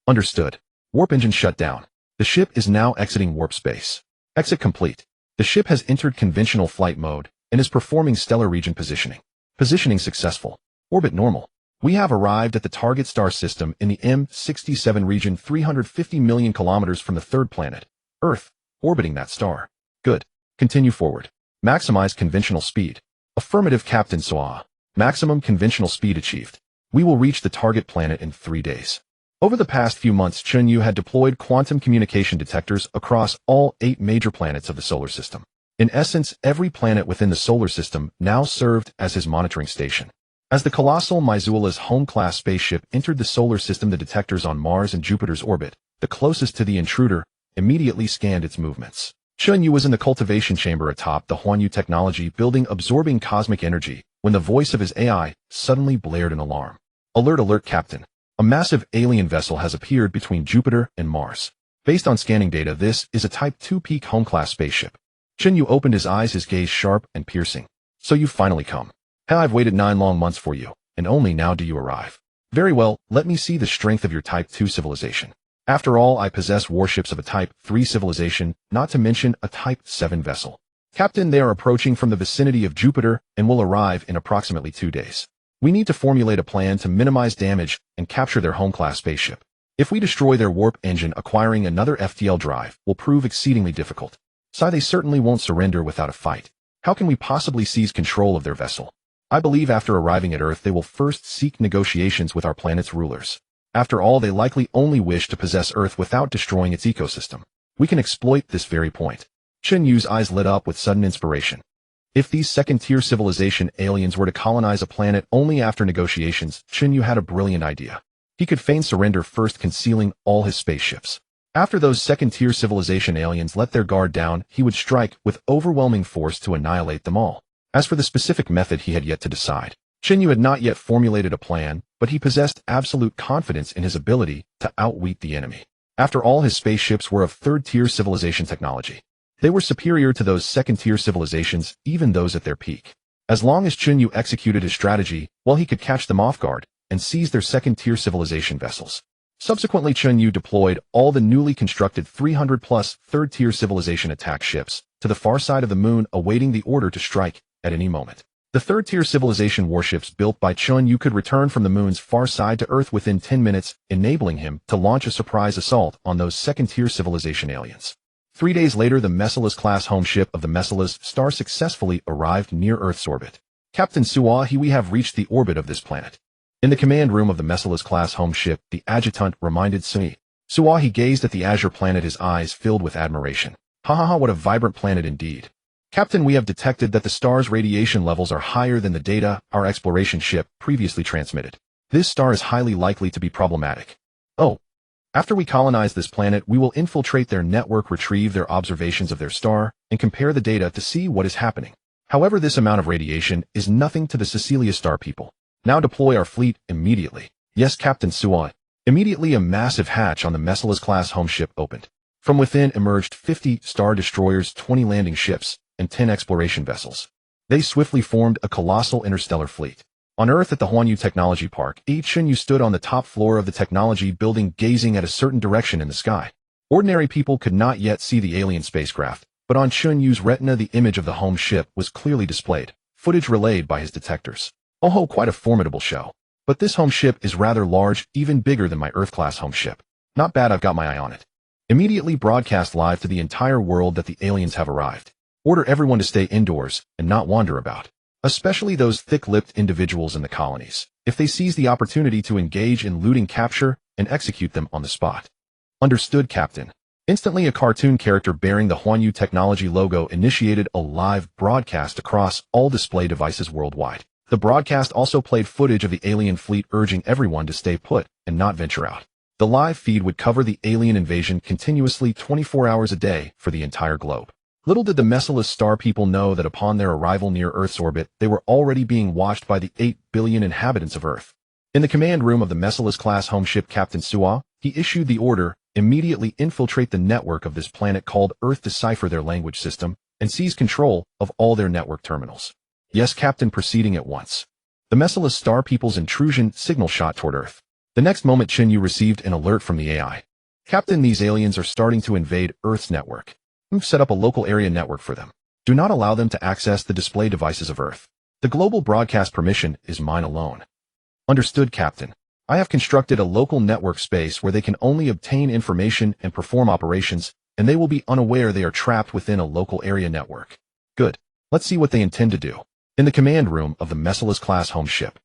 [SPEAKER 1] Understood. Warp engine shut down. The ship is now exiting warp space. Exit complete. The ship has entered conventional flight mode and is performing stellar region positioning. Positioning successful. Orbit normal. We have arrived at the target star system in the M67 region, 350 million kilometers from the third planet, Earth, orbiting that star. Good. Continue forward. Maximize conventional speed. Affirmative, Captain Saha. Maximum conventional speed achieved. We will reach the target planet in 3 days. Over the past few months, Chen Yu had deployed quantum communication detectors across all 8 major planets of the solar system. In essence, every planet within the solar system now served as his monitoring station. As the colossal Missoula's home-class spaceship entered the solar system, the detectors on Mars and Jupiter's orbit, the closest to the intruder, immediately scanned its movements. Chen Yu was in the cultivation chamber atop the Huanyu Technology building, absorbing cosmic energy, when the voice of his AI suddenly blared an alarm. Alert, alert, Captain. A massive alien vessel has appeared between Jupiter and Mars. Based on scanning data, this is a Type 2 peak home-class spaceship. Chen Yu opened his eyes, his gaze sharp and piercing. So you've finally come. Hell, I've waited 9 long months for you, and only now do you arrive. Very well, let me see the strength of your Type 2 civilization. After all, I possess warships of a Type 3 civilization, not to mention a Type 7 vessel. Captain, they are approaching from the vicinity of Jupiter and will arrive in approximately 2 days. We need to formulate a plan to minimize damage and capture their home-class spaceship. If we destroy their warp engine, acquiring another FTL drive will prove exceedingly difficult. Sai, they certainly won't surrender without a fight. How can we possibly seize control of their vessel? I believe after arriving at Earth they will first seek negotiations with our planet's rulers. After all, they likely only wish to possess Earth without destroying its ecosystem. We can exploit this very point. Chen Yu's eyes lit up with sudden inspiration. If these second-tier civilization aliens were to colonize a planet only after negotiations, Chen Yu had a brilliant idea. He could feign surrender, first concealing all his spaceships. After those second-tier civilization aliens let their guard down, he would strike with overwhelming force to annihilate them all. As for the specific method, he had yet to decide. Chen Yu had not yet formulated a plan, but he possessed absolute confidence in his ability to outwit the enemy. After all, his spaceships were of third-tier civilization technology. They were superior to those second-tier civilizations, even those at their peak. As long as Chen Yu executed his strategy, well, he could catch them off guard and seize their second-tier civilization vessels. Subsequently, Chen Yu deployed all the newly constructed 300-plus third-tier civilization attack ships to the far side of the moon, awaiting the order to strike at any moment. The third-tier civilization warships built by Chen Yu could return from the moon's far side to Earth within 10 minutes, enabling him to launch a surprise assault on those second-tier civilization aliens. 3 days later, the Messilas-class home ship of the Messilas star successfully arrived near Earth's orbit. Captain Suahi, we have reached the orbit of this planet. In the command room of the Messilas-class home ship, the adjutant reminded Sui. Suahi gazed at the azure planet, his eyes filled with admiration. Ha ha ha, what a vibrant planet indeed. Captain, we have detected that the star's radiation levels are higher than the data our exploration ship previously transmitted. This star is highly likely to be problematic. Oh. After we colonize this planet, we will infiltrate their network, retrieve their observations of their star, and compare the data to see what is happening. However, this amount of radiation is nothing to the Cecilia star people. Now deploy our fleet immediately. Yes, Captain Suai. Immediately, a massive hatch on the Messilas-class home ship opened. From within emerged 50 star destroyers, 20 landing ships, and 10 exploration vessels. They swiftly formed a colossal interstellar fleet. On Earth at the Chen Technology Park, Chen Yu stood on the top floor of the technology building, gazing at a certain direction in the sky. Ordinary people could not yet see the alien spacecraft, but on Chen Yu's retina the image of the home ship was clearly displayed, footage relayed by his detectors. Oh, quite a formidable show. But this home ship is rather large, even bigger than my Earth-class home ship. Not bad, I've got my eye on it. Immediately broadcast live to the entire world that the aliens have arrived. Order everyone to stay indoors and not wander about. Especially those thick-lipped individuals in the colonies, if they seize the opportunity to engage in looting, capture, and execute them on the spot. Understood, Captain. Instantly, a cartoon character bearing the Chen Yu Technology logo initiated a live broadcast across all display devices worldwide. The broadcast also played footage of the alien fleet, urging everyone to stay put and not venture out. The live feed would cover the alien invasion continuously 24 hours a day for the entire globe. Little did the Messilas star people know that upon their arrival near Earth's orbit, they were already being watched by the 8 billion inhabitants of Earth. In the command room of the Messilas-class home ship Captain Sua, he issued the order, immediately infiltrate the network of this planet called Earth, decipher their language system, and seize control of all their network terminals. Yes, Captain, proceeding at once. The Messilas star people's intrusion signal shot toward Earth. The next moment, Chen Yu received an alert from the AI. Captain, these aliens are starting to invade Earth's network. We've set up a local area network for them. Do not allow them to access the display devices of Earth. The global broadcast permission is mine alone. Understood, Captain. I have constructed a local network space where they can only obtain information and perform operations, and they will be unaware they are trapped within a local area network. Good. Let's see what they intend to do. In the command room of the Messilas-class home ship.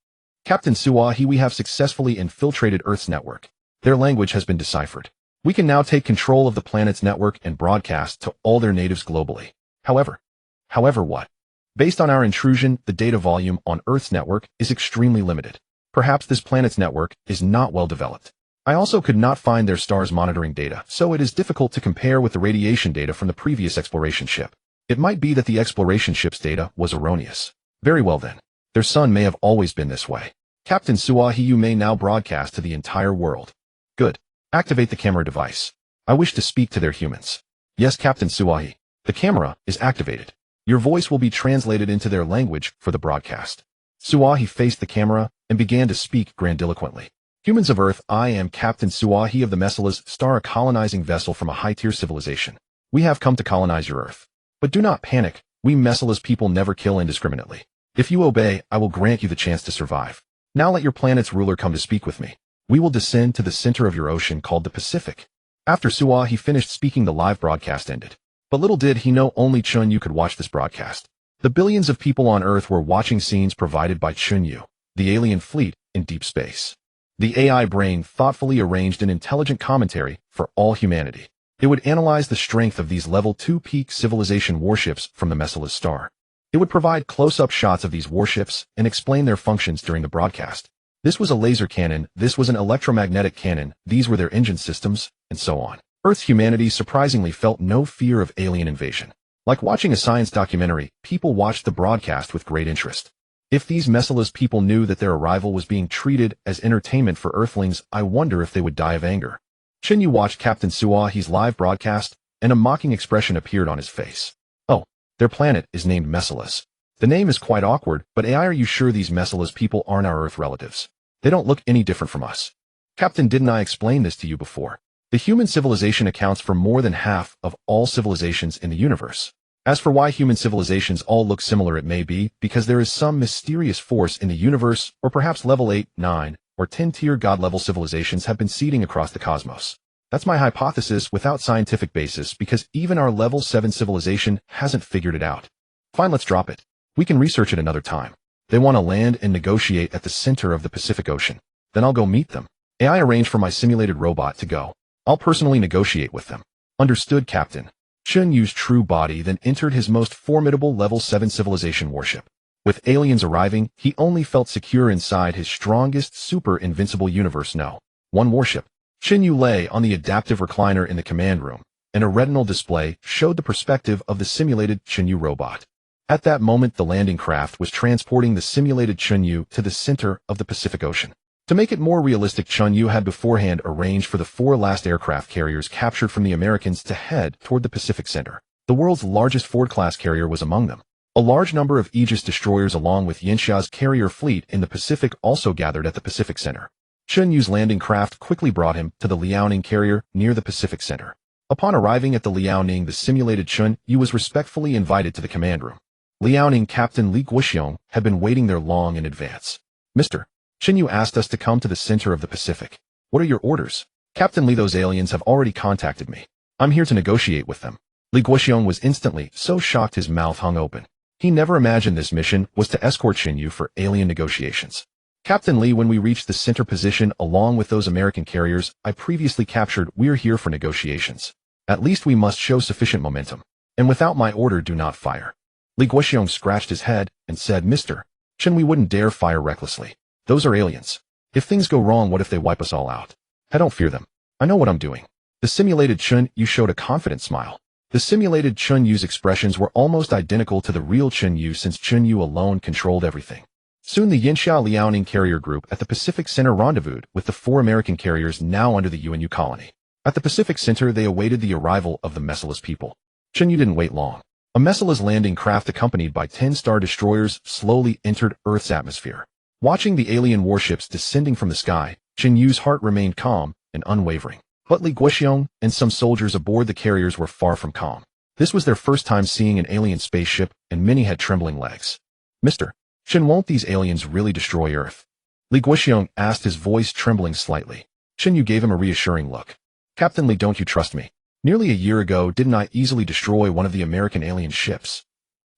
[SPEAKER 1] Captain Suahi, we have successfully infiltrated Earth's network. Their language has been deciphered. We can now take control of the planet's network and broadcast to all their natives globally. However what? Based on our intrusion, the data volume on Earth's network is extremely limited. Perhaps this planet's network is not well developed. I also could not find their star's monitoring data, so it is difficult to compare with the radiation data from the previous exploration ship. It might be that the exploration ship's data was erroneous. Very well then. Their sun may have always been this way. Captain Suahi, you may now broadcast to the entire world. Good. Activate the camera device. I wish to speak to their humans. Yes, Captain Suahi. The camera is activated. Your voice will be translated into their language for the broadcast. Suahi faced the camera and began to speak grandiloquently. Humans of Earth, I am Captain Suahi of the Messilas star, a colonizing vessel from a high-tier civilization. We have come to colonize your Earth. But do not panic. We Messilas people never kill indiscriminately. If you obey, I will grant you the chance to survive. Now let your planet's ruler come to speak with me. We will descend to the center of your ocean called the Pacific. After Suahi finished speaking, the live broadcast ended. But little did he know only Chen Yu could watch this broadcast. The billions of people on Earth were watching scenes provided by Chen Yu, the alien fleet in deep space. The AI brain thoughtfully arranged an intelligent commentary for all humanity. It would analyze the strength of these Level 2 peak civilization warships from the Mesilas star. It would provide close-up shots of these warships and explain their functions during the broadcast. This was a laser cannon, this was an electromagnetic cannon, these were their engine systems, and so on. Earth's humanity surprisingly felt no fear of alien invasion. Like watching a science documentary, people watched the broadcast with great interest. If these Mesilas people knew that their arrival was being treated as entertainment for Earthlings, I wonder if they would die of anger. Chen Yu watched Captain Suahi's live broadcast, and a mocking expression appeared on his face. Oh, their planet is named Mesilas. The name is quite awkward, but AI, are you sure these Mesilas people aren't our Earth relatives? They don't look any different from us. Captain, didn't I explain this to you before? The human civilization accounts for more than half of all civilizations in the universe. As for why human civilizations all look similar, it may be because there is some mysterious force in the universe, or perhaps level 8, 9, or 10-tier god-level civilizations have been seeding across the cosmos. That's my hypothesis without scientific basis, because even our level 7 civilization hasn't figured it out. Fine, let's drop it. We can research it another time. They want to land and negotiate at the center of the Pacific Ocean. Then I'll go meet them. AI arranged for my simulated robot to go. I'll personally negotiate with them. Understood, Captain. Chen Yu's true body then entered his most formidable level 7 civilization warship. With aliens arriving, he only felt secure inside his strongest super invincible universe. No. One warship. Chen Yu lay on the adaptive recliner in the command room, and a retinal display showed the perspective of the simulated Chen Yu robot. At that moment, the landing craft was transporting the simulated Chen Yu to the center of the Pacific Ocean. To make it more realistic, Chen Yu had beforehand arranged for the 4 last aircraft carriers captured from the Americans to head toward the Pacific Center. The world's largest Ford-class carrier was among them. A large number of Aegis destroyers along with Yanxia's carrier fleet in the Pacific also gathered at the Pacific Center. Chen Yu's landing craft quickly brought him to the Liaoning carrier near the Pacific Center. Upon arriving at the Liaoning, the simulated Chen Yu was respectfully invited to the command room. Liaoning Captain Li Guoxiong had been waiting there long in advance. Mr. Chen Yu asked us to come to the center of the Pacific. What are your orders? Captain Li, those aliens have already contacted me. I'm here to negotiate with them. Li Guoxiong was instantly so shocked his mouth hung open. He never imagined this mission was to escort Chen Yu for alien negotiations. Captain Li, when we reach the center position along with those American carriers I previously captured, we're here for negotiations. At least we must show sufficient momentum. And without my order, do not fire. Li Guoxiong scratched his head and said, Mr. Chen, we wouldn't dare fire recklessly. Those are aliens. If things go wrong, what if they wipe us all out? I don't fear them. I know what I'm doing. The simulated Chen Yu showed a confident smile. The simulated Chen Yu's expressions were almost identical to the real Chen Yu, since Chen Yu alone controlled everything. Soon the Yanxia Liaoning carrier group at the Pacific Center rendezvoused with the 4 American carriers now under the UNU colony. At the Pacific Center, they awaited the arrival of the Mesilas people. Chen Yu didn't wait long. A Mesilas landing craft accompanied by 10 star destroyers slowly entered Earth's atmosphere. Watching the alien warships descending from the sky, Chen Yu's heart remained calm and unwavering. But Li Guoxiong and some soldiers aboard the carriers were far from calm. This was their first time seeing an alien spaceship, and many had trembling legs. Mr. Chen, won't these aliens really destroy Earth? Li Guoxiong asked, his voice trembling slightly. Chen Yu gave him a reassuring look. Captain Li, don't you trust me? Nearly a year ago, didn't I easily destroy one of the American alien ships?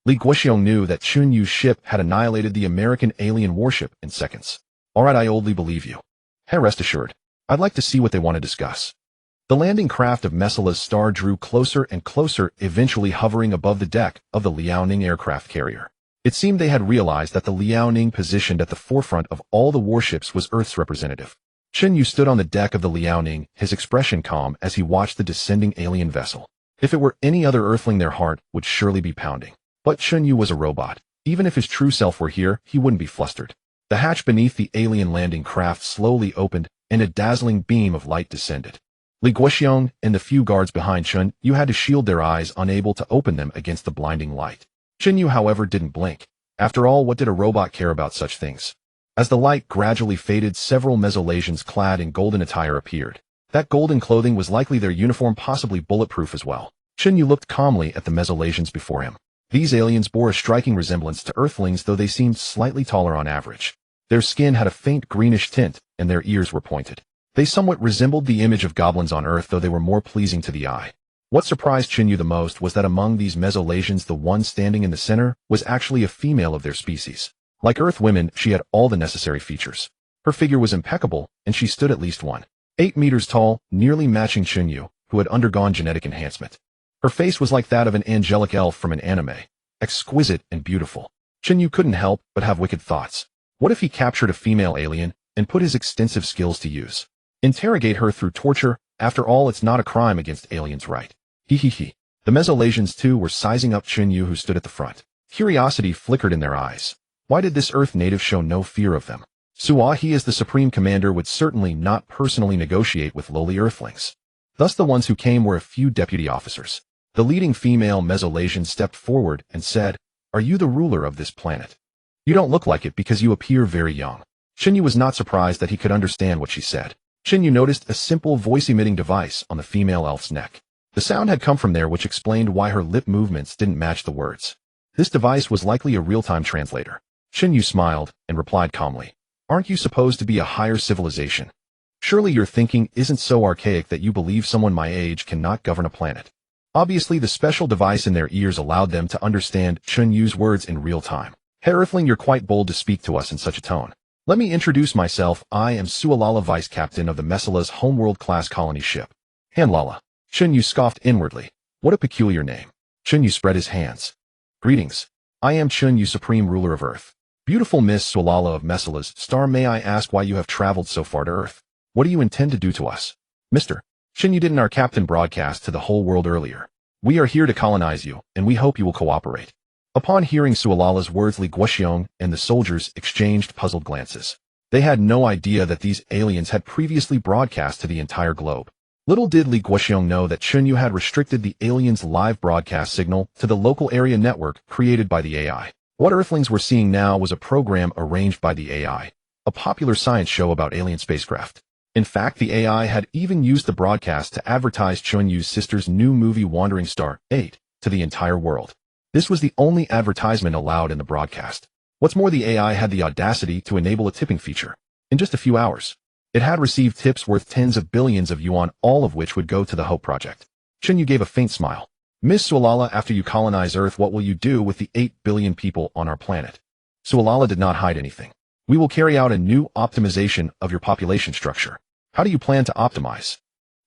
[SPEAKER 1] Li Guoxiong knew that Chen Yu's ship had annihilated the American alien warship in seconds. Alright, I only believe you. Hey, rest assured. I'd like to see what they want to discuss. The landing craft of Mesilas star drew closer and closer, eventually hovering above the deck of the Liaoning aircraft carrier. It seemed they had realized that the Liaoning, positioned at the forefront of all the warships, was Earth's representative. Chen Yu stood on the deck of the Liaoning, his expression calm as he watched the descending alien vessel. If it were any other Earthling, their heart would surely be pounding. But Chen Yu was a robot. Even if his true self were here, he wouldn't be flustered. The hatch beneath the alien landing craft slowly opened, and a dazzling beam of light descended. Li Guoxiong and the few guards behind Chen Yu had to shield their eyes, unable to open them against the blinding light. Chen Yu, however, didn't blink. After all, what did a robot care about such things? As the light gradually faded, several Mesolasians clad in golden attire appeared. That golden clothing was likely their uniform, possibly bulletproof as well. Chen Yu looked calmly at the Mesolasians before him. These aliens bore a striking resemblance to Earthlings, though they seemed slightly taller on average. Their skin had a faint greenish tint, and their ears were pointed. They somewhat resembled the image of goblins on Earth, though they were more pleasing to the eye. What surprised Chen Yu the most was that among these Mesolasians, the one standing in the center was actually a female of their species. Like Earth women, she had all the necessary features. Her figure was impeccable, and she stood at least 1.8 meters tall, nearly matching Chen Yu, who had undergone genetic enhancement. Her face was like that of an angelic elf from an anime, exquisite and beautiful. Chen Yu couldn't help but have wicked thoughts. What if he captured a female alien and put his extensive skills to use? Interrogate her through torture. After all, it's not a crime against aliens, right? He. The Mesolasians too were sizing up Chen Yu, who stood at the front. Curiosity flickered in their eyes. Why did this Earth native show no fear of them? He as the supreme commander would certainly not personally negotiate with lowly Earthlings. Thus the ones who came were a few deputy officers. The leading female Mesolasian stepped forward and said, "Are you the ruler of this planet? You don't look like it because you appear very young." Chen Yu was not surprised that he could understand what she said. Chen Yu noticed a simple voice-emitting device on the female elf's neck. The sound had come from there, which explained why her lip movements didn't match the words. This device was likely a real-time translator. Chen Yu smiled and replied calmly, "Aren't you supposed to be a higher civilization? Surely your thinking isn't so archaic that you believe someone my age cannot govern a planet." Obviously, the special device in their ears allowed them to understand Chen Yu's words in real time. "Herr Earthling, you're quite bold to speak to us in such a tone. Let me introduce myself. I am Sualala, Vice Captain of the Messala's homeworld-class colony ship." "Hanlala." Chen Yu scoffed inwardly. What a peculiar name. Chen Yu spread his hands. "Greetings. I am Chen Yu, Supreme Ruler of Earth. Beautiful Miss Sualala of Messala's star, may I ask why you have traveled so far to Earth? What do you intend to do to us?" "Mr. Chen Yu, didn't our captain broadcast to the whole world earlier? We are here to colonize you, and we hope you will cooperate." Upon hearing Sualala's words, Li Guoxiong and the soldiers exchanged puzzled glances. They had no idea that these aliens had previously broadcast to the entire globe. Little did Li Guoxiong know that Chen Yu had restricted the aliens' live broadcast signal to the local area network created by the AI. What Earthlings were seeing now was a program arranged by the AI, a popular science show about alien spacecraft. In fact, the AI had even used the broadcast to advertise Chen Yu's sister's new movie Wandering Star 8 to the entire world. This was the only advertisement allowed in the broadcast. What's more, the AI had the audacity to enable a tipping feature. In just a few hours, it had received tips worth tens of billions of yuan, all of which would go to the Hope Project. Chen Yu gave a faint smile. "Miss Sualala, after you colonize Earth, what will you do with the 8 billion people on our planet?" Sualala did not hide anything. "We will carry out a new optimization of your population structure." "How do you plan to optimize?"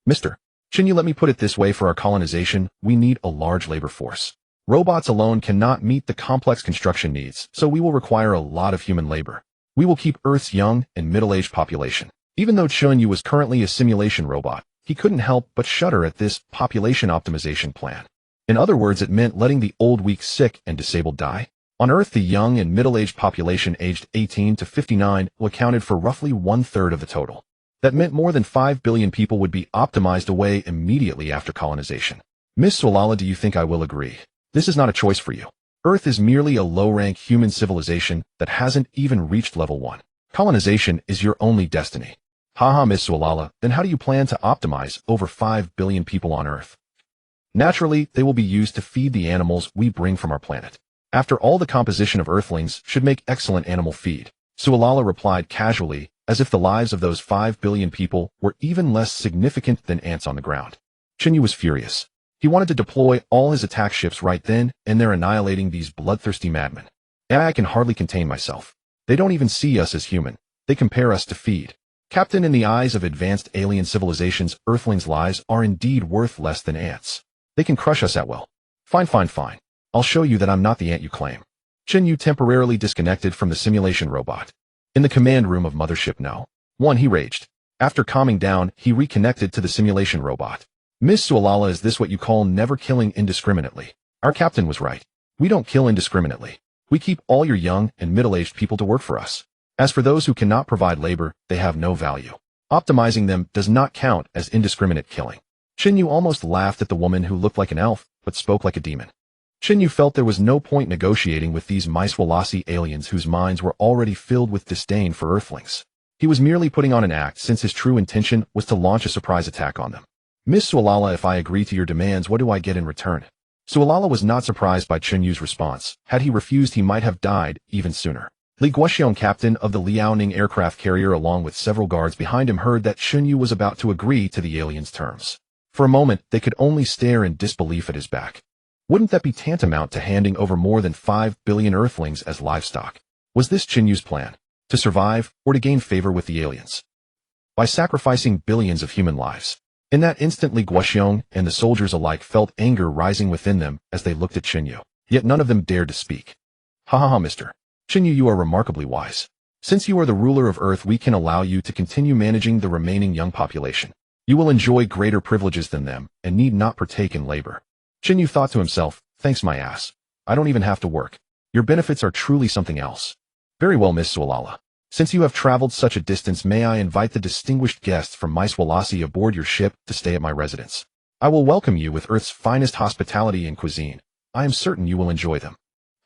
[SPEAKER 1] "Mr. Chen Yu, let me put it this way. For our colonization, we need a large labor force. Robots alone cannot meet the complex construction needs, so we will require a lot of human labor. We will keep Earth's young and middle-aged population." Even though Chen Yu was currently a simulation robot, he couldn't help but shudder at this population optimization plan. In other words, it meant letting the old, weak, sick, and disabled die. On Earth, the young and middle-aged population aged 18 to 59 accounted for roughly 1/3 of the total. That meant more than 5 billion people would be optimized away immediately after colonization. "Miss Sualala, do you think I will agree? This is not a choice for you. Earth is merely a low-rank human civilization that hasn't even reached level 1. Colonization is your only destiny." "Haha, Miss Sualala, then how do you plan to optimize over 5 billion people on Earth?" "Naturally, they will be used to feed the animals we bring from our planet. After all, the composition of Earthlings should make excellent animal feed." Sualala replied casually, as if the lives of those 5 billion people were even less significant than ants on the ground. Chen Yu was furious. He wanted to deploy all his attack ships right then and there, annihilating these bloodthirsty madmen. "I can hardly contain myself. They don't even see us as human. They compare us to feed. Captain, in the eyes of advanced alien civilizations, Earthlings' lives are indeed worth less than ants. They can crush us at will." Fine. I'll show you that I'm not the ant you claim." Chen Yu temporarily disconnected from the simulation robot. In the command room of Mothership No. 1, he raged. After calming down, he reconnected to the simulation robot. "Miss Sualala, is this what you call never killing indiscriminately? Our captain was right. We don't kill indiscriminately. We keep all your young and middle-aged people to work for us. As for those who cannot provide labor, they have no value. Optimizing them does not count as indiscriminate killing." Chen Yu almost laughed at the woman who looked like an elf, but spoke like a demon. Chen Yu felt there was no point negotiating with these Maiswalasi aliens whose minds were already filled with disdain for Earthlings. He was merely putting on an act, since his true intention was to launch a surprise attack on them. "Miss Sualala, if I agree to your demands, what do I get in return?" Sualala was not surprised by Chen Yu's response. Had he refused, he might have died even sooner. Li Guoxiong, captain of the Liaoning aircraft carrier, along with several guards behind him, heard that Chen Yu was about to agree to the aliens' terms. For a moment, they could only stare in disbelief at his back. Wouldn't that be tantamount to handing over more than 5 billion Earthlings as livestock? Was this Chen Yu's plan? To survive, or to gain favor with the aliens? By sacrificing billions of human lives. In that instant, Li Guoxiong and the soldiers alike felt anger rising within them as they looked at Chen Yu. Yet none of them dared to speak. Ha ha ha, Mr. Chen Yu, you are remarkably wise. Since you are the ruler of Earth, we can allow you to continue managing the remaining young population. You will enjoy greater privileges than them, and need not partake in labor. Chen Yu thought to himself, thanks my ass. I don't even have to work. Your benefits are truly something else. Very well, Miss Sualala. Since you have traveled such a distance, may I invite the distinguished guests from Maiswalasi aboard your ship to stay at my residence. I will welcome you with Earth's finest hospitality and cuisine. I am certain you will enjoy them.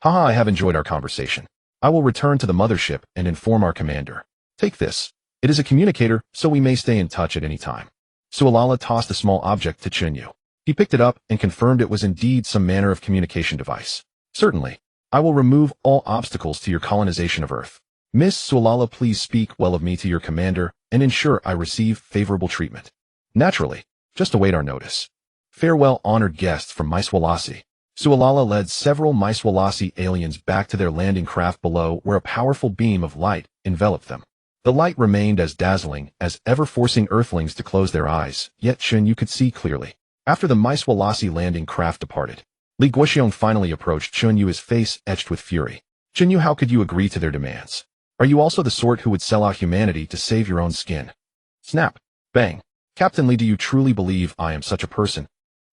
[SPEAKER 1] Haha, I have enjoyed our conversation. I will return to the mothership and inform our commander. Take this. It is a communicator, so we may stay in touch at any time. Sualala tossed a small object to Chen Yu. He picked it up and confirmed it was indeed some manner of communication device. Certainly. I will remove all obstacles to your colonization of Earth. Miss Sualala, please speak well of me to your commander and ensure I receive favorable treatment. Naturally. Just await our notice. Farewell, honored guests from Maiswalasi. Sualala led several Maiswalasi aliens back to their landing craft below, where a powerful beam of light enveloped them. The light remained as dazzling as ever, forcing Earthlings to close their eyes, yet Chen Yu could see clearly. After the Maiswalasi landing craft departed, Li Guoxiong finally approached Chen Yu, his face etched with fury. Chen Yu, how could you agree to their demands? Are you also the sort who would sell out humanity to save your own skin? Snap. Bang. Captain Li, do you truly believe I am such a person?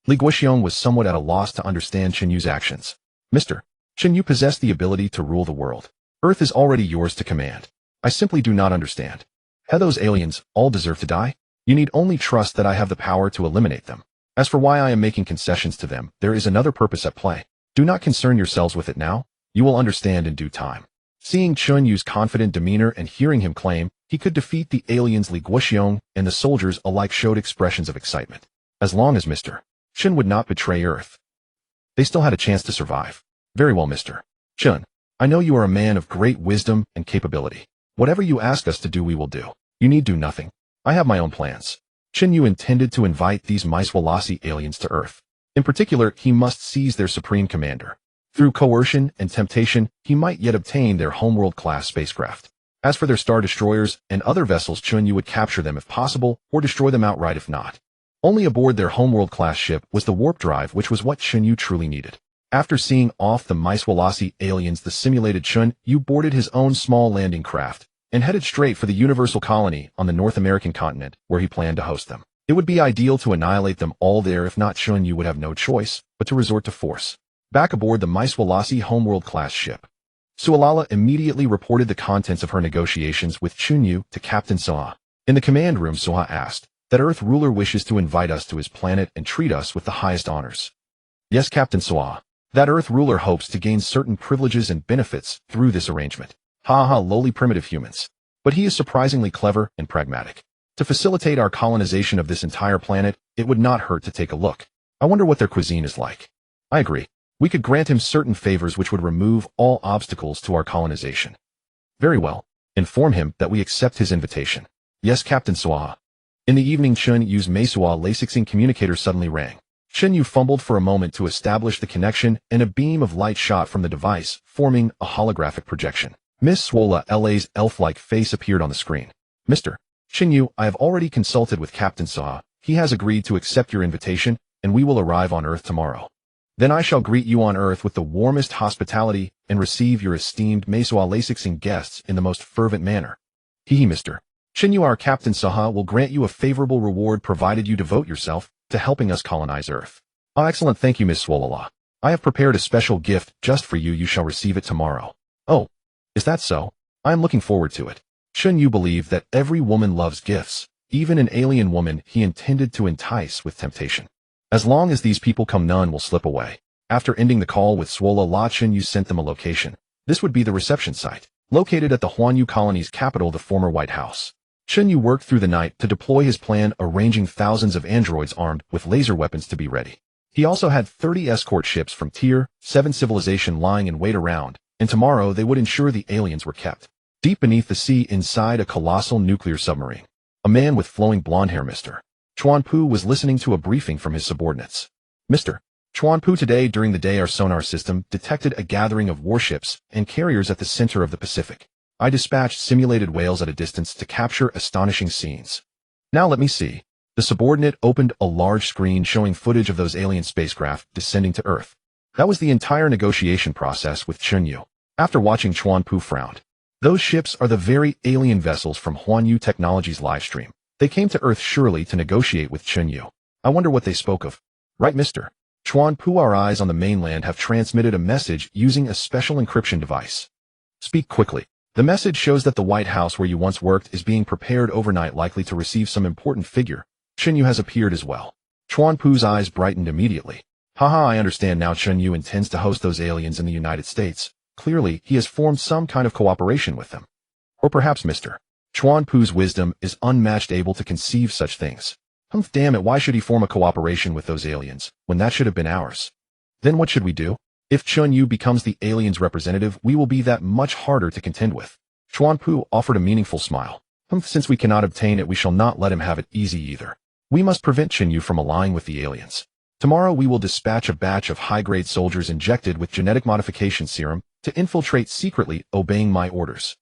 [SPEAKER 1] Li Guoxiong was somewhat at a loss to understand Chen Yu's actions. Mr. Chen Yu possess the ability to rule the world. Earth is already yours to command. I simply do not understand. Have those aliens all deserve to die? You need only trust that I have the power to eliminate them. As for why I am making concessions to them, there is another purpose at play. Do not concern yourselves with it now. You will understand in due time. Seeing Chen Yu's confident demeanor and hearing him claim he could defeat the aliens, Li Guoxiong and the soldiers alike showed expressions of excitement. As long as Mr. Chen would not betray Earth, they still had a chance to survive. Very well, Mr. Chen. I know you are a man of great wisdom and capability. Whatever you ask us to do, we will do. You need do nothing. I have my own plans. Chen Yu intended to invite these Maiswalasi aliens to Earth. In particular, he must seize their supreme commander. Through coercion and temptation, he might yet obtain their homeworld-class spacecraft. As for their star destroyers and other vessels, Chen Yu would capture them if possible, or destroy them outright if not. Only aboard their homeworld-class ship was the warp drive, which was what Chen Yu truly needed. After seeing off the Maiswalasi aliens, the simulated Chen Yu boarded his own small landing craft and headed straight for the Universal Colony on the North American continent, where he planned to host them. It would be ideal to annihilate them all there. If not, Chen Yu would have no choice but to resort to force. Back aboard the Maiswalasi homeworld-class ship, Sualala immediately reported the contents of her negotiations with Chen Yu to Captain Suha. In the command room, Suha asked, "That Earth ruler wishes to invite us to his planet and treat us with the highest honors." "Yes, Captain Suha. That Earth ruler hopes to gain certain privileges and benefits through this arrangement." Ha ha, lowly primitive humans. But he is surprisingly clever and pragmatic. To facilitate our colonization of this entire planet, it would not hurt to take a look. I wonder what their cuisine is like. I agree. We could grant him certain favors which would remove all obstacles to our colonization. Very well. Inform him that we accept his invitation. Yes, Captain Suha. In the evening, Chen Yu's Meisua Lasixing communicator suddenly rang. Chen Yu fumbled for a moment to establish the connection, and a beam of light shot from the device, forming a holographic projection. Miss Swola La's elf-like face appeared on the screen. Mr. Chen Yu, I have already consulted with Captain Suha. He has agreed to accept your invitation, and we will arrive on Earth tomorrow. Then I shall greet you on Earth with the warmest hospitality and receive your esteemed Meisua Lasixing guests in the most fervent manner. Hee, Mr. Chen Yu, our Captain Suha will grant you a favorable reward provided you devote yourself to helping us colonize Earth. Ah, excellent, thank you, Miss Swolala. I have prepared a special gift just for you. You shall receive it tomorrow. Oh, is that so? I am looking forward to it. Chen Yu believed that every woman loves gifts, even an alien woman he intended to entice with temptation. As long as these people come, none will slip away. After ending the call with Swola, Chen Yu sent them a location. This would be the reception site, located at the Huanyu colony's capital, the former White House. Chen Yu worked through the night to deploy his plan, arranging thousands of androids armed with laser weapons to be ready. He also had 30 escort ships from Tier 7 civilization lying in wait around, and tomorrow they would ensure the aliens were kept deep beneath the sea inside a colossal nuclear submarine. A man with flowing blonde hair, Mr. Chuanpu was listening to a briefing from his subordinates. Mr. Chuanpu, today during the day our sonar system detected a gathering of warships and carriers at the center of the Pacific. I dispatched simulated whales at a distance to capture astonishing scenes. Now let me see. The subordinate opened a large screen showing footage of those alien spacecraft descending to Earth. That was the entire negotiation process with Chen Yu. After watching, Chuanpu frowned. Those ships are the very alien vessels from Yu Technologies livestream. They came to Earth surely to negotiate with Chen Yu. I wonder what they spoke of. Right, Mr. Chuanpu, our eyes on the mainland have transmitted a message using a special encryption device. Speak quickly. The message shows that the White House where you once worked is being prepared overnight, likely to receive some important figure. Chen Yu has appeared as well. Chuanpu's eyes brightened immediately. Haha, I understand now. Chen Yu intends to host those aliens in the United States. Clearly, he has formed some kind of cooperation with them. Or perhaps Mr. Chuanpu's wisdom is unmatched, able to conceive such things. Damn it, why should he form a cooperation with those aliens, when that should have been ours? Then what should we do? If Chen Yu becomes the aliens' representative, we will be that much harder to contend with. Chuanpu offered a meaningful smile. Since we cannot obtain it, we shall not let him have it easy either. We must prevent Chen Yu from allying with the aliens. Tomorrow we will dispatch a batch of high-grade soldiers injected with genetic modification serum to infiltrate secretly, obeying my orders.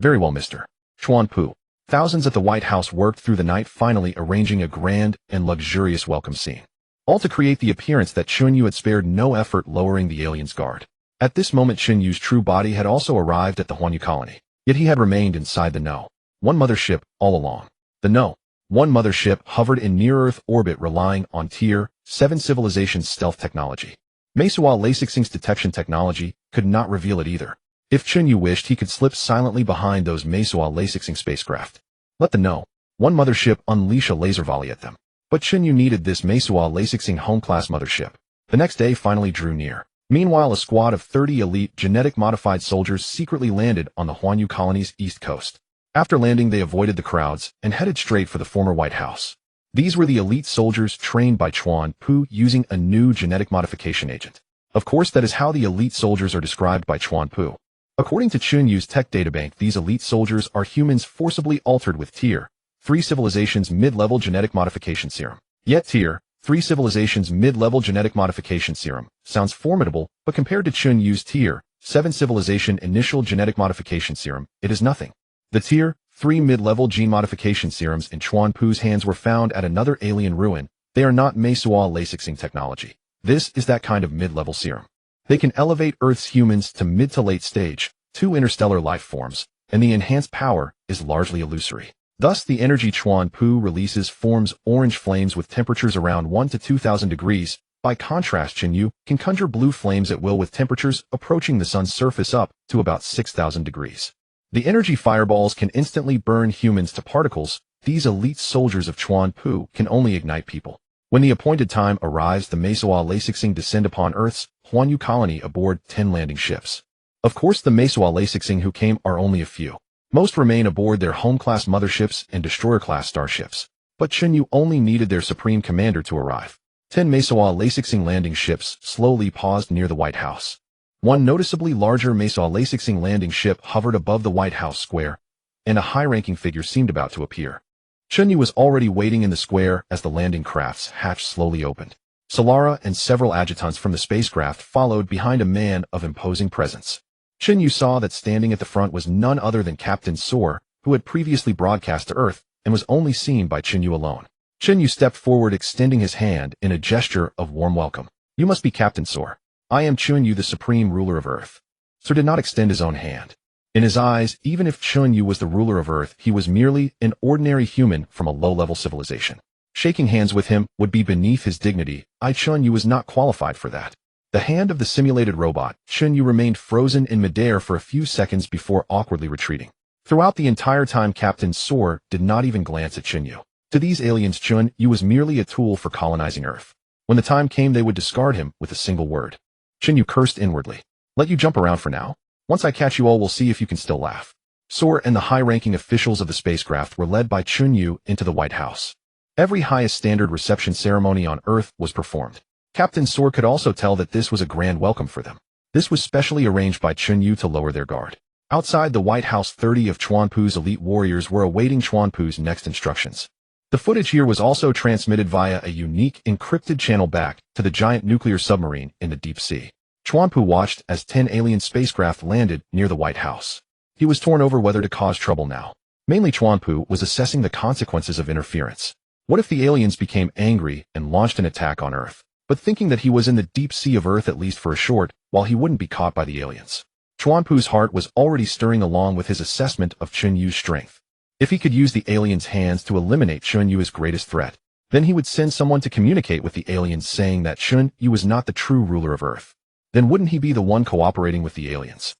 [SPEAKER 1] Very well, Mr. Chuanpu. Thousands at the White House worked through the night, finally arranging a grand and luxurious welcome scene. All to create the appearance that Chen Yu had spared no effort lowering the aliens' guard. At this moment, Chen Yu's true body had also arrived at the Yu colony. Yet he had remained inside the No. 1 mothership all along. The No. 1 mothership hovered in near-Earth orbit, relying on Tier 7 civilization's stealth technology. Mesua Lasixing's detection technology could not reveal it either. If Chen Yu wished, he could slip silently behind those Mesua Lasixing spacecraft. Let the No. 1 mothership unleash a laser volley at them. But Chen Yu needed this Mesua Lasixing home-class mothership. The next day finally drew near. Meanwhile, a squad of 30 elite genetic-modified soldiers secretly landed on the Yu colony's east coast. After landing, they avoided the crowds and headed straight for the former White House. These were the elite soldiers trained by Chuanpu using a new genetic modification agent. Of course, that is how the elite soldiers are described by Chuanpu. According to Chen Yu's tech databank, these elite soldiers are humans forcibly altered with Tier 3 civilization's mid-level genetic modification serum. Yet Tier 3 civilization's mid-level genetic modification serum sounds formidable, but compared to Chen Yu's Tier 7 civilization initial genetic modification serum, it is nothing. The Tier 3 mid-level gene modification serums in Chuanpu's hands were found at another alien ruin. They are not Mesua Lasixing technology. This is that kind of mid-level serum. They can elevate Earth's humans to mid to late stage, 2 interstellar life forms, and the enhanced power is largely illusory. Thus, the energy Chuanpu releases forms orange flames with temperatures around 1 to 2,000 degrees. By contrast, Chen Yu can conjure blue flames at will with temperatures approaching the sun's surface up to about 6,000 degrees. The energy fireballs can instantly burn humans to particles. These elite soldiers of Chuanpu can only ignite people. When the appointed time arrives, the Mesua Lasixing descend upon Earth's Yu colony aboard 10 landing ships. Of course, the Mesua Lasixing who came are only a few. Most remain aboard their home-class motherships and destroyer-class starships. But Chen Yu only needed their supreme commander to arrive. 10 Mesua Lasixing landing ships slowly paused near the White House. One noticeably larger Mesua Lasixing landing ship hovered above the White House square, and a high-ranking figure seemed about to appear. Chen Yu was already waiting in the square as the landing craft's hatch slowly opened. Solara and several adjutants from the spacecraft followed behind a man of imposing presence. Chen Yu saw that standing at the front was none other than Captain Soar, who had previously broadcast to Earth and was only seen by Chen Yu alone. Chen Yu stepped forward, extending his hand in a gesture of warm welcome. You must be Captain Soar. I am Chen Yu, the supreme ruler of Earth. Soar did not extend his own hand. In his eyes, even if Chen Yu was the ruler of Earth, he was merely an ordinary human from a low-level civilization. Shaking hands with him would be beneath his dignity. Chen Yu was not qualified for that. The hand of the simulated robot, Chen Yu, remained frozen in midair for a few seconds before awkwardly retreating. Throughout the entire time, Captain Soar did not even glance at Chen Yu. To these aliens, Chen Yu was merely a tool for colonizing Earth. When the time came, they would discard him with a single word. Chen Yu cursed inwardly. Let you jump around for now. Once I catch you all, we'll see if you can still laugh. Soar and the high-ranking officials of the spacecraft were led by Chen Yu into the White House. Every highest standard reception ceremony on Earth was performed. Captain Soar could also tell that this was a grand welcome for them. This was specially arranged by Chen Yu to lower their guard. Outside the White House, 30 of Chuanpu's elite warriors were awaiting Chuanpu's next instructions. The footage here was also transmitted via a unique encrypted channel back to the giant nuclear submarine in the deep sea. Chuanpu watched as 10 alien spacecraft landed near the White House. He was torn over whether to cause trouble now. Mainly Chuanpu was assessing the consequences of interference. What if the aliens became angry and launched an attack on Earth? But thinking that he was in the deep sea of Earth at least for a short, while he wouldn't be caught by the aliens. Chuanpu's heart was already stirring along with his assessment of Chen Yu's strength. If he could use the aliens' hands to eliminate Chen Yu's greatest threat, then he would send someone to communicate with the aliens saying that Chen Yu was not the true ruler of Earth. Then wouldn't he be the one cooperating with the aliens?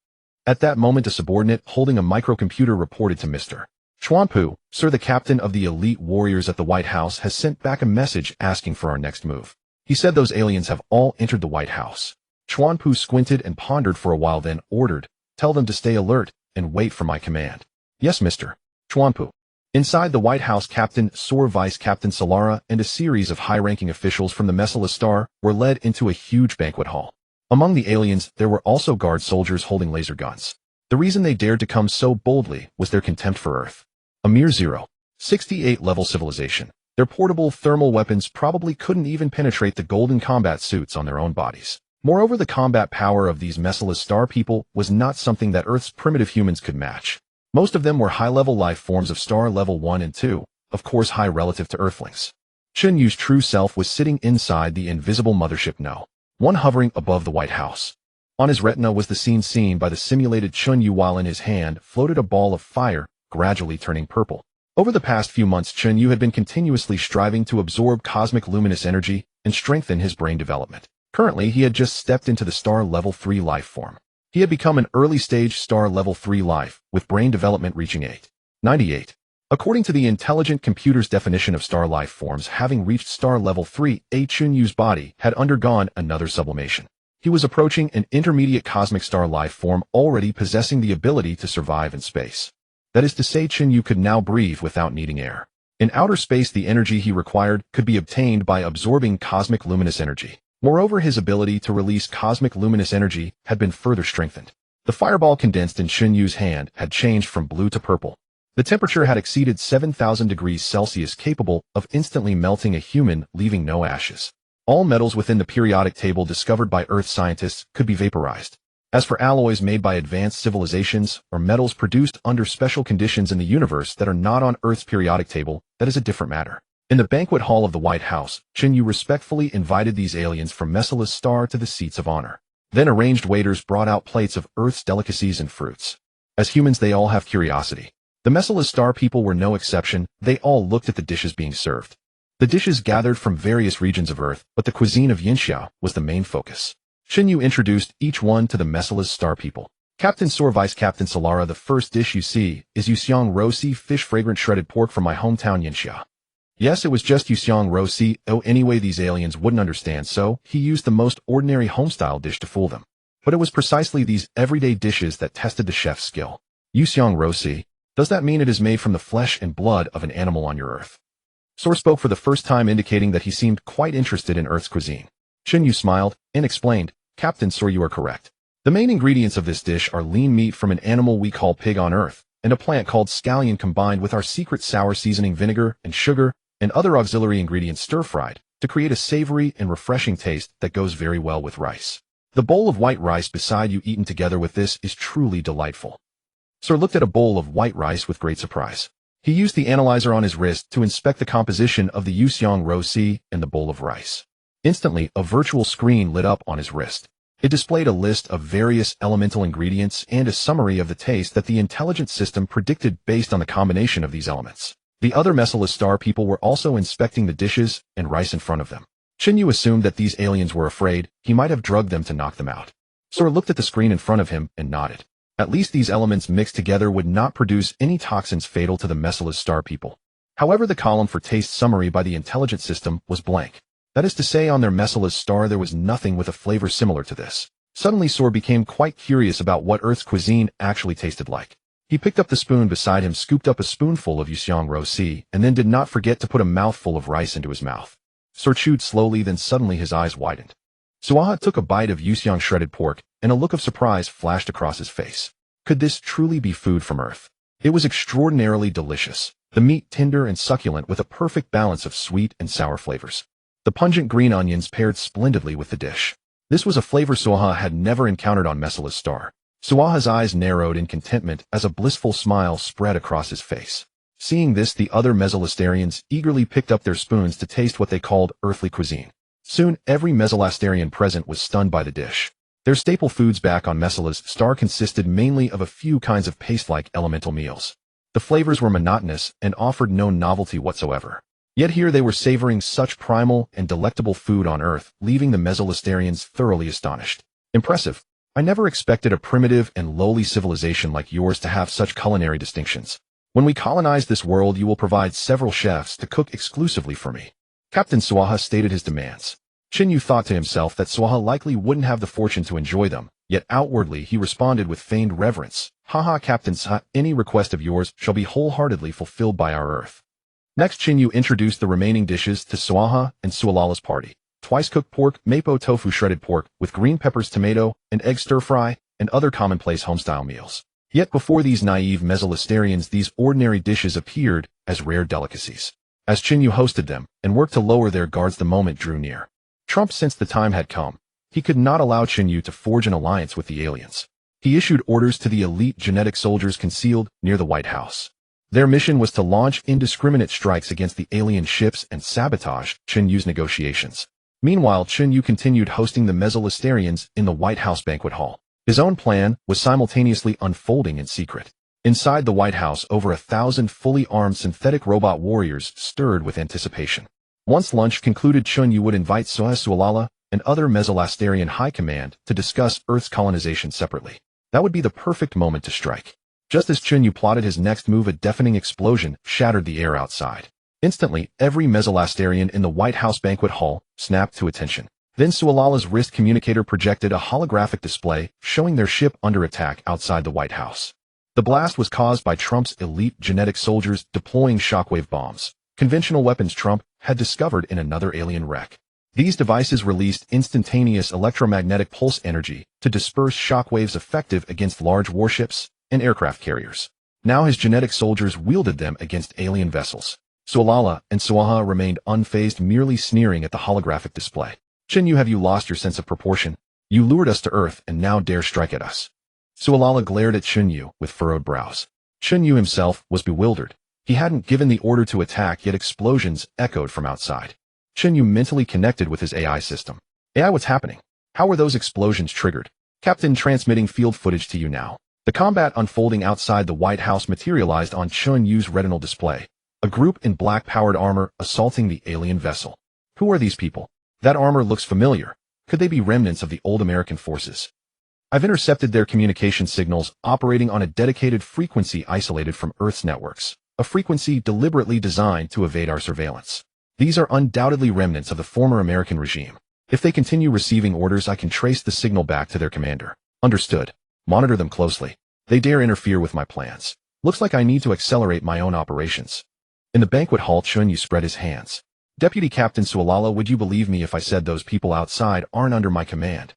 [SPEAKER 1] At that moment, a subordinate holding a microcomputer reported to Mr. Chuanpu, "Sir, the captain of the elite warriors at the White House has sent back a message asking for our next move. He said those aliens have all entered the White House." Chuanpu squinted and pondered for a while, then ordered, "Tell them to stay alert and wait for my command." "Yes, Mr. Chuanpu." Inside the White House, Captain Sor, Vice Captain Solara, and a series of high-ranking officials from the Messala Star were led into a huge banquet hall. Among the aliens, there were also guard soldiers holding laser guns. The reason they dared to come so boldly was their contempt for Earth. A mere 0.68-level civilization. Their portable thermal weapons probably couldn't even penetrate the golden combat suits on their own bodies. Moreover, the combat power of these Messala Star people was not something that Earth's primitive humans could match. Most of them were high-level life forms of star level 1 and 2, of course high relative to Earthlings. Chen Yu's true self was sitting inside the invisible mothership No. 1 hovering above the White House. On his retina was the scene seen by the simulated Chen Yu, while in his hand floated a ball of fire, gradually turning purple. Over the past few months, Chen Yu had been continuously striving to absorb cosmic luminous energy and strengthen his brain development. Currently, he had just stepped into the star level 3 life form. He had become an early-stage star level 3 life, with brain development reaching 898. According to the intelligent computer's definition of star life forms, having reached star level 3, Chen Yu's body had undergone another sublimation. He was approaching an intermediate cosmic star life form, already possessing the ability to survive in space. That is to say, Chen Yu could now breathe without needing air. In outer space, the energy he required could be obtained by absorbing cosmic luminous energy. Moreover, his ability to release cosmic luminous energy had been further strengthened. The fireball condensed in Chen Yu's hand had changed from blue to purple. The temperature had exceeded 7,000 degrees Celsius, capable of instantly melting a human, leaving no ashes. All metals within the periodic table discovered by Earth scientists could be vaporized. As for alloys made by advanced civilizations, or metals produced under special conditions in the universe that are not on Earth's periodic table, that is a different matter. In the banquet hall of the White House, Chen Yu respectfully invited these aliens from Messala's star to the seats of honor. Then arranged waiters brought out plates of Earth's delicacies and fruits. As humans, they all have curiosity. The Messala's star people were no exception. They all looked at the dishes being served. The dishes gathered from various regions of Earth, but the cuisine of Yinxia was the main focus. Chen Yu introduced each one to the Messala's star people. "Captain Sor, Vice Captain Solara, the first dish you see is Yuxiang Rosi, fish fragrant shredded pork from my hometown Yinxia." Yes, it was just Yuxiang Rosi. Oh, anyway, these aliens wouldn't understand, so he used the most ordinary homestyle dish to fool them. But it was precisely these everyday dishes that tested the chef's skill. Yuxiang Rosi, does that mean it is made from the flesh and blood of an animal on your Earth? Sor spoke for the first time, indicating that he seemed quite interested in Earth's cuisine. Chen Yu smiled and explained, "Captain Sor, you are correct. The main ingredients of this dish are lean meat from an animal we call pig on Earth, and a plant called scallion, combined with our secret sour seasoning, vinegar, and sugar, and other auxiliary ingredients stir-fried, to create a savory and refreshing taste that goes very well with rice. The bowl of white rice beside you, eaten together with this, is truly delightful." Sor looked at a bowl of white rice with great surprise. He used the analyzer on his wrist to inspect the composition of the Yuxiang Rosi and the bowl of rice. Instantly, a virtual screen lit up on his wrist. It displayed a list of various elemental ingredients and a summary of the taste that the intelligent system predicted based on the combination of these elements. The other Messala star people were also inspecting the dishes and rice in front of them. Chen Yu assumed that these aliens were afraid he might have drugged them to knock them out. Sor looked at the screen in front of him and nodded. At least these elements mixed together would not produce any toxins fatal to the Messala star people. However, the column for taste summary by the intelligent system was blank. That is to say, on their Messala's star there was nothing with a flavor similar to this. Suddenly, Sor became quite curious about what Earth's cuisine actually tasted like. He picked up the spoon beside him, scooped up a spoonful of Yuxiang Rosi, and then did not forget to put a mouthful of rice into his mouth. Sor chewed slowly, then suddenly his eyes widened. Suaha took a bite of Yuxiang shredded pork, and a look of surprise flashed across his face. Could this truly be food from Earth? It was extraordinarily delicious, the meat tender and succulent with a perfect balance of sweet and sour flavors. The pungent green onions paired splendidly with the dish. This was a flavor Suaha had never encountered on Messala's star. Suaha's eyes narrowed in contentment as a blissful smile spread across his face. Seeing this, the other Mesolastarians eagerly picked up their spoons to taste what they called earthly cuisine. Soon, every Mesolastarian present was stunned by the dish. Their staple foods back on Messala's star consisted mainly of a few kinds of paste-like elemental meals. The flavors were monotonous and offered no novelty whatsoever. Yet here they were savoring such primal and delectable food on Earth, leaving the Mesolastarians thoroughly astonished. Impressive. I never expected a primitive and lowly civilization like yours to have such culinary distinctions. When we colonize this world, you will provide several chefs to cook exclusively for me. Captain Suaha stated his demands. Chen Yu thought to himself that Suaha likely wouldn't have the fortune to enjoy them, yet outwardly he responded with feigned reverence. Haha, Captain Suaha, any request of yours shall be wholeheartedly fulfilled by our Earth. Next, Chen Yu introduced the remaining dishes to Suaha and Sualala's party. Twice-cooked pork, mapo tofu shredded pork with green peppers, tomato, and egg stir-fry, and other commonplace homestyle meals. Yet before these naive Mesolastarians, these ordinary dishes appeared as rare delicacies. As Chen Yu hosted them and worked to lower their guards, the moment drew near. Trump sensed the time had come. He could not allow Chen Yu to forge an alliance with the aliens. He issued orders to the elite genetic soldiers concealed near the White House. Their mission was to launch indiscriminate strikes against the alien ships and sabotage Chen Yu's negotiations. Meanwhile, Chen Yu continued hosting the Mesolastarians in the White House banquet hall. His own plan was simultaneously unfolding in secret. Inside the White House, over 1,000 fully armed synthetic robot warriors stirred with anticipation. Once lunch concluded, Chen Yu would invite Sualala and other Mesolastarian high command to discuss Earth's colonization separately. That would be the perfect moment to strike. Just as Chen Yu plotted his next move, a deafening explosion shattered the air outside. Instantly, every Mesolastarian in the White House banquet hall snapped to attention. Then Sualala's wrist communicator projected a holographic display showing their ship under attack outside the White House. The blast was caused by Trump's elite genetic soldiers deploying shockwave bombs, conventional weapons Trump had discovered in another alien wreck. These devices released instantaneous electromagnetic pulse energy to disperse shockwaves effective against large warships and aircraft carriers. Now his genetic soldiers wielded them against alien vessels. Sualala and Suaha remained unfazed, merely sneering at the holographic display. Chen Yu, have you lost your sense of proportion? You lured us to Earth and now dare strike at us. Sualala glared at Chen Yu with furrowed brows. Chen Yu himself was bewildered. He hadn't given the order to attack, yet explosions echoed from outside. Chen Yu mentally connected with his AI system. AI, what's happening? How were those explosions triggered? Captain, transmitting field footage to you now. The combat unfolding outside the White House materialized on Chen Yu's retinal display. A group in black-powered armor assaulting the alien vessel. Who are these people? That armor looks familiar. Could they be remnants of the old American forces? I've intercepted their communication signals, operating on a dedicated frequency isolated from Earth's networks. A frequency deliberately designed to evade our surveillance. These are undoubtedly remnants of the former American regime. If they continue receiving orders, I can trace the signal back to their commander. Understood. Monitor them closely. They dare interfere with my plans. Looks like I need to accelerate my own operations. In the banquet hall, Chen Yu spread his hands. Deputy Captain Sualala, would you believe me if I said those people outside aren't under my command?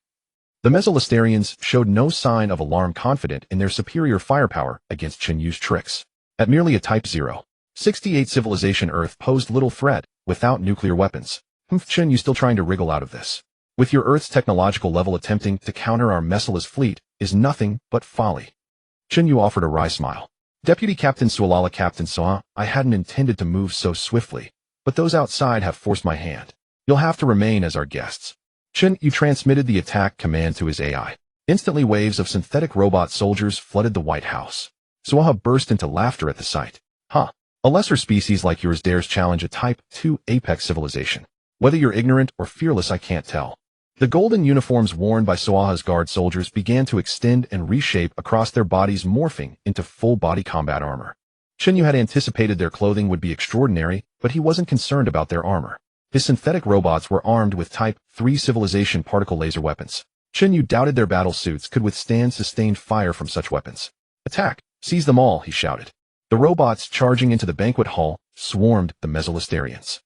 [SPEAKER 1] The Mesolastarians showed no sign of alarm, confident in their superior firepower against Chen Yu's tricks. At merely a Type 0.68 civilization, Earth posed little threat without nuclear weapons. Chen Yu still trying to wriggle out of this. With your Earth's technological level, attempting to counter our Messala's fleet is nothing but folly. Chen Yu offered a wry smile. Deputy Captain Sualala, Captain Suaha, I hadn't intended to move so swiftly, but those outside have forced my hand. You'll have to remain as our guests. Chen Yu transmitted the attack command to his AI. Instantly, waves of synthetic robot soldiers flooded the White House. Suaha burst into laughter at the sight. A lesser species like yours dares challenge a Type 2 apex civilization. Whether you're ignorant or fearless, I can't tell. The golden uniforms worn by Suaha's guard soldiers began to extend and reshape across their bodies, morphing into full-body combat armor. Chen Yu had anticipated their clothing would be extraordinary, but he wasn't concerned about their armor. His synthetic robots were armed with Type 3 civilization particle laser weapons. Chen Yu doubted their battle suits could withstand sustained fire from such weapons. Attack! Seize them all, he shouted. The robots charging into the banquet hall swarmed the Mesolastarians.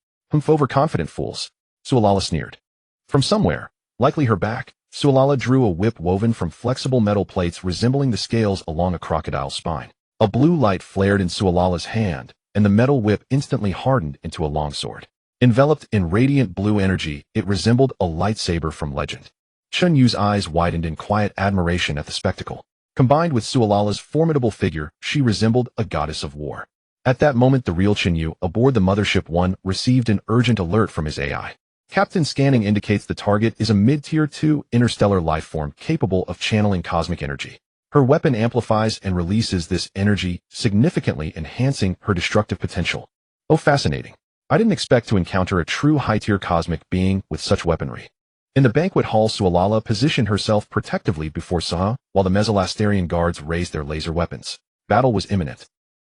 [SPEAKER 1] Overconfident fools, Sualala sneered. From somewhere, likely her back, Sualala drew a whip woven from flexible metal plates resembling the scales along a crocodile's spine. A blue light flared in Sualala's hand, and the metal whip instantly hardened into a longsword. Enveloped in radiant blue energy, it resembled a lightsaber from legend. Chen Yu's eyes widened in quiet admiration at the spectacle. Combined with Sualala's formidable figure, she resembled a goddess of war. At that moment, the real Chen Yu, aboard the Mothership 1, received an urgent alert from his AI. Captain scanning indicates the target is a mid-tier 2 interstellar lifeform capable of channeling cosmic energy. Her weapon amplifies and releases this energy, significantly enhancing her destructive potential. Oh, fascinating. I didn't expect to encounter a true high-tier cosmic being with such weaponry. In the banquet hall, Sualala positioned herself protectively before Saha, while the Mesolasterian guards raised their laser weapons. Battle was imminent.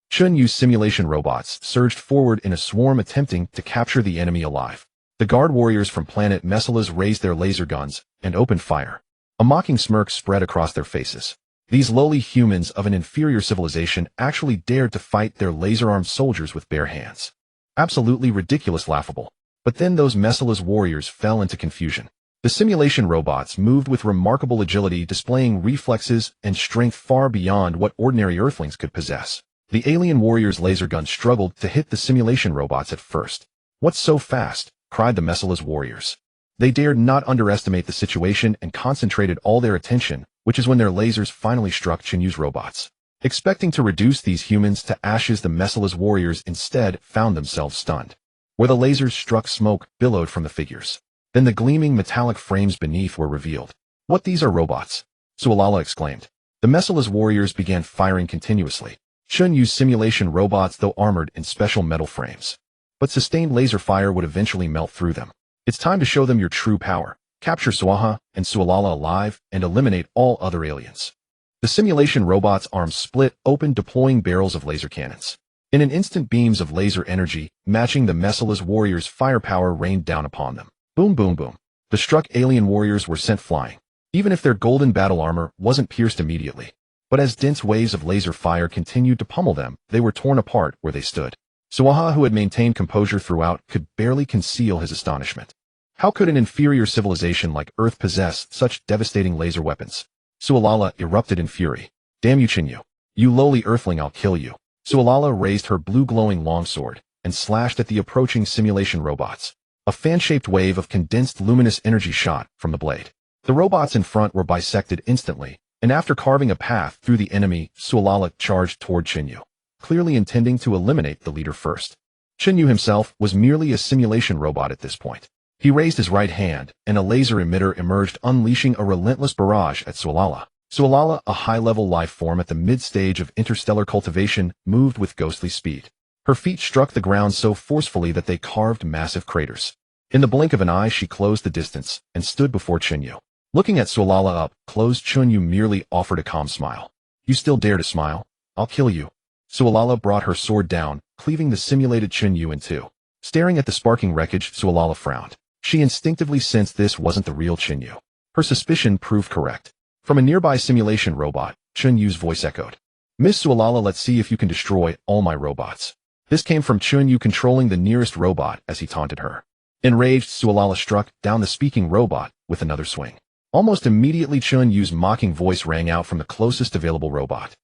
[SPEAKER 1] Chen Yu's simulation robots surged forward in a swarm attempting to capture the enemy alive. The guard warriors from planet Mesalas raised their laser guns and opened fire. A mocking smirk spread across their faces. These lowly humans of an inferior civilization actually dared to fight their laser-armed soldiers with bare hands. Absolutely ridiculous, laughable. But then those Mesalas warriors fell into confusion. The simulation robots moved with remarkable agility, displaying reflexes and strength far beyond what ordinary Earthlings could possess. The alien warriors' laser guns struggled to hit the simulation robots at first. "What's so fast?" cried the Mesalas warriors. They dared not underestimate the situation and concentrated all their attention, which is when their lasers finally struck Chen Yu's robots. Expecting to reduce these humans to ashes, the Mesalas warriors instead found themselves stunned. Where the lasers struck, smoke billowed from the figures. Then the gleaming metallic frames beneath were revealed. "What, these are robots?" Sualala exclaimed. The Mesalas warriors began firing continuously. Chen Yu's simulation robots, though armored in special metal frames. But sustained laser fire would eventually melt through them. "It's time to show them your true power. Capture Saha and Sualala alive and eliminate all other aliens." The simulation robots' arms split open, deploying barrels of laser cannons. In an instant, beams of laser energy, matching the Mesalas warriors' firepower, rained down upon them. Boom, boom, boom. The struck alien warriors were sent flying, even if their golden battle armor wasn't pierced immediately. But as dense waves of laser fire continued to pummel them, they were torn apart where they stood. Suaha, who had maintained composure throughout, could barely conceal his astonishment. How could an inferior civilization like Earth possess such devastating laser weapons? Sualala erupted in fury. "Damn you, Chen Yu. You lowly Earthling, I'll kill you." Sualala raised her blue glowing longsword and slashed at the approaching simulation robots. A fan-shaped wave of condensed luminous energy shot from the blade. The robots in front were bisected instantly, and after carving a path through the enemy, Sualala charged toward Chen Yu, clearly intending to eliminate the leader first. Chen Yu himself was merely a simulation robot at this point. He raised his right hand, and a laser emitter emerged, unleashing a relentless barrage at Sualala. Sualala, a high-level life form at the mid-stage of interstellar cultivation, moved with ghostly speed. Her feet struck the ground so forcefully that they carved massive craters. In the blink of an eye, she closed the distance and stood before Chen Yu. Looking at Sualala up close, Chen Yu merely offered a calm smile. "You still dare to smile? I'll kill you." Sualala brought her sword down, cleaving the simulated Chen Yu in two. Staring at the sparking wreckage, Sualala frowned. She instinctively sensed this wasn't the real Chen Yu. Her suspicion proved correct. From a nearby simulation robot, Chen Yu's voice echoed. "Miss Sualala, let's see if you can destroy all my robots." This came from Chen Yu controlling the nearest robot as he taunted her. Enraged, Sualala struck down the speaking robot with another swing. Almost immediately, Chen Yu's mocking voice rang out from the closest available robot.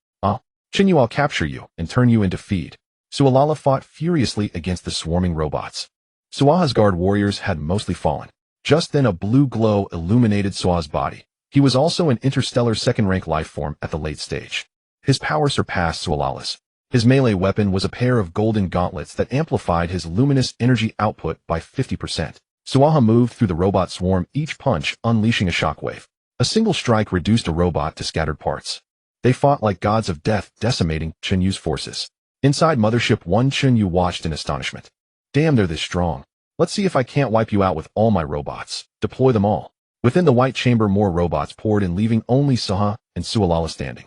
[SPEAKER 1] Chen Yu, I'll capture you and turn you into feed." Sualala fought furiously against the swarming robots. Suaha's guard warriors had mostly fallen. Just then a blue glow illuminated Suaha's body. He was also an interstellar second-rank life form at the late stage. His power surpassed Sualala's. His melee weapon was a pair of golden gauntlets that amplified his luminous energy output by 50%. Suaha moved through the robot swarm, each punch unleashing a shockwave. A single strike reduced a robot to scattered parts. They fought like gods of death, decimating Chen Yu's forces. Inside Mothership 1, Chen Yu watched in astonishment. "Damn, they're this strong. Let's see if I can't wipe you out with all my robots. Deploy them all." Within the white chamber, more robots poured in, leaving only Saha and Sualala standing.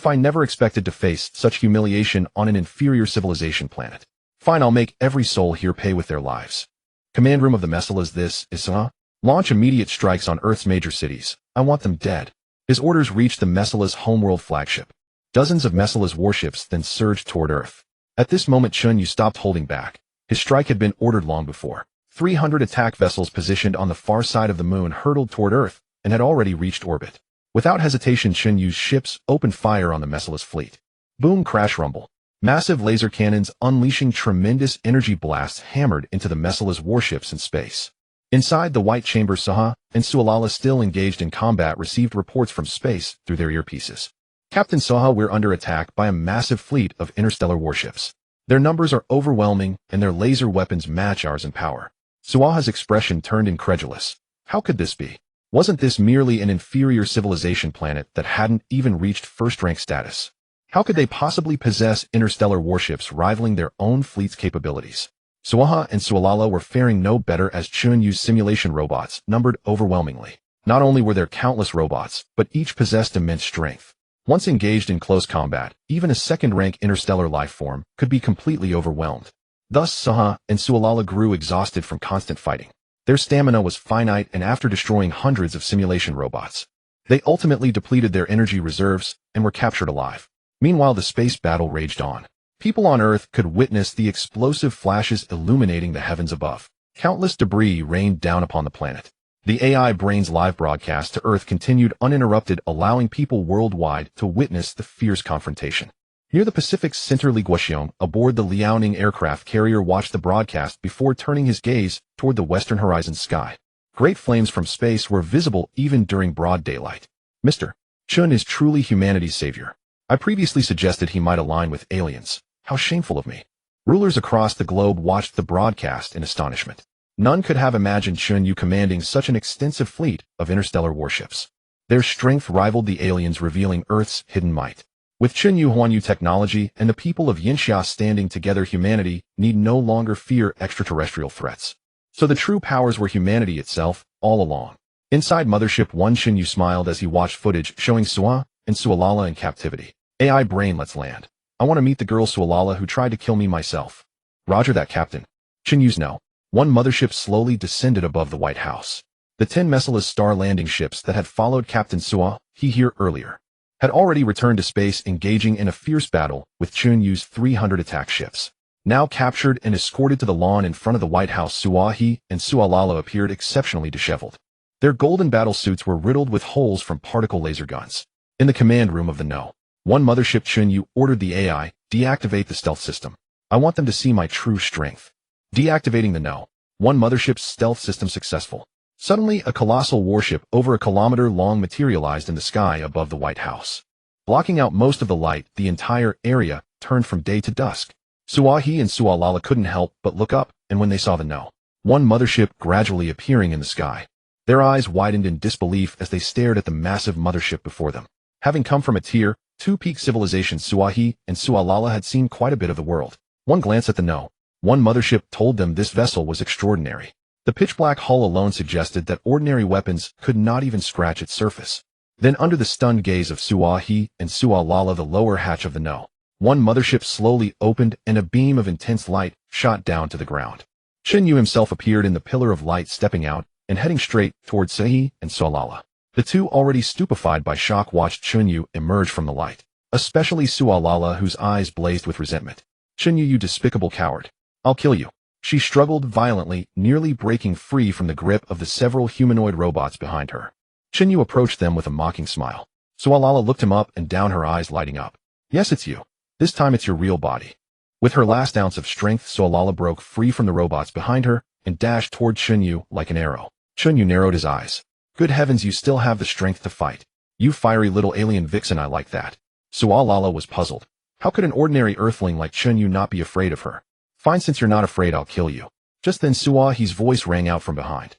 [SPEAKER 1] I never expected to face such humiliation on an inferior civilization planet. Fine, I'll make every soul here pay with their lives. Command room of the Mesalas, this is Saha. Launch immediate strikes on Earth's major cities. I want them dead. His orders reached the Mesalas' homeworld flagship. Dozens of Mesalas warships then surged toward Earth. At this moment, Chen Yu stopped holding back. His strike had been ordered long before. 300 attack vessels positioned on the far side of the moon hurtled toward Earth and had already reached orbit. Without hesitation, Chen Yu's ships opened fire on the Mesalas fleet. Boom, crash, rumble. Massive laser cannons unleashing tremendous energy blasts hammered into the Messala's warships in space. Inside the White Chamber, Saha and Sualala, still engaged in combat, received reports from space through their earpieces. Captain Saha, we're under attack by a massive fleet of interstellar warships. Their numbers are overwhelming, and their laser weapons match ours in power. Suaha's expression turned incredulous. How could this be? Wasn't this merely an inferior civilization planet that hadn't even reached first-rank status? How could they possibly possess interstellar warships rivaling their own fleet's capabilities? Suaha and Sualala were faring no better as Chen Yu's simulation robots numbered overwhelmingly. Not only were there countless robots, but each possessed immense strength. Once engaged in close combat, even a second-rank interstellar life form could be completely overwhelmed. Thus, Saha and Sualala grew exhausted from constant fighting. Their stamina was finite, and after destroying hundreds of simulation robots, they ultimately depleted their energy reserves and were captured alive. Meanwhile, the space battle raged on. People on Earth could witness the explosive flashes illuminating the heavens above. Countless debris rained down upon the planet. The AI brain's live broadcast to Earth continued uninterrupted, allowing people worldwide to witness the fierce confrontation. Near the Pacific's center, Li Guoxiong, aboard the Liaoning aircraft carrier, watched the broadcast before turning his gaze toward the western horizon sky. Great flames from space were visible even during broad daylight. Mr. Chen is truly humanity's savior. I previously suggested he might align with aliens. How shameful of me. Rulers across the globe watched the broadcast in astonishment. None could have imagined Chen Yu commanding such an extensive fleet of interstellar warships. Their strength rivaled the aliens, revealing Earth's hidden might. With Chen Yu Huanyu technology and the people of Yinxia standing together, humanity need no longer fear extraterrestrial threats. So the true powers were humanity itself, all along. Inside Mothership 1, Chen Yu smiled as he watched footage showing Suha and Sualala in captivity. AI brain, let's land. I want to meet the girl Sualala who tried to kill me myself. Roger that, Captain. Chen Yu's no. One mothership slowly descended above the White House. The 10 Messala's star landing ships that had followed Captain Suha here earlier had already returned to space, engaging in a fierce battle with Chen Yu's 300 attack ships. Now captured and escorted to the lawn in front of the White House, Suahi and Sualala appeared exceptionally disheveled. Their golden battle suits were riddled with holes from particle laser guns. In the command room of the No. 1 mothership, Chen Yu ordered the AI, deactivate the stealth system. I want them to see my true strength. Deactivating the No. 1 mothership's stealth system successful. Suddenly, a colossal warship over a kilometer long materialized in the sky above the White House. Blocking out most of the light, the entire area turned from day to dusk. Suahi and Sualala couldn't help but look up, and when they saw the No. 1 mothership gradually appearing in the sky, their eyes widened in disbelief as they stared at the massive mothership before them. Having come from a Tier 2 peak civilization, Suahi and Sualala had seen quite a bit of the world. One glance at the No. 1 mothership told them this vessel was extraordinary. The pitch-black hull alone suggested that ordinary weapons could not even scratch its surface. Then, under the stunned gaze of Suahi and Sualala, the lower hatch of the No. 1 mothership slowly opened, and a beam of intense light shot down to the ground. Chen Yu himself appeared in the pillar of light, stepping out and heading straight towards Sahi and Sualala. The two, already stupefied by shock, watched Chen Yu emerge from the light, especially Sualala, whose eyes blazed with resentment. Chen Yu, you despicable coward. I'll kill you. She struggled violently, nearly breaking free from the grip of the several humanoid robots behind her. Chen Yu approached them with a mocking smile. Sualala looked him up and down, her eyes lighting up. Yes, it's you. This time it's your real body. With her last ounce of strength, Sualala broke free from the robots behind her and dashed toward Chen Yu like an arrow. Chen Yu narrowed his eyes. Good heavens, you still have the strength to fight. You fiery little alien vixen, I like that. Sualala was puzzled. How could an ordinary earthling like Chen Yu not be afraid of her? Fine, since you're not afraid, I'll kill you. Just then Suahi's voice rang out from behind.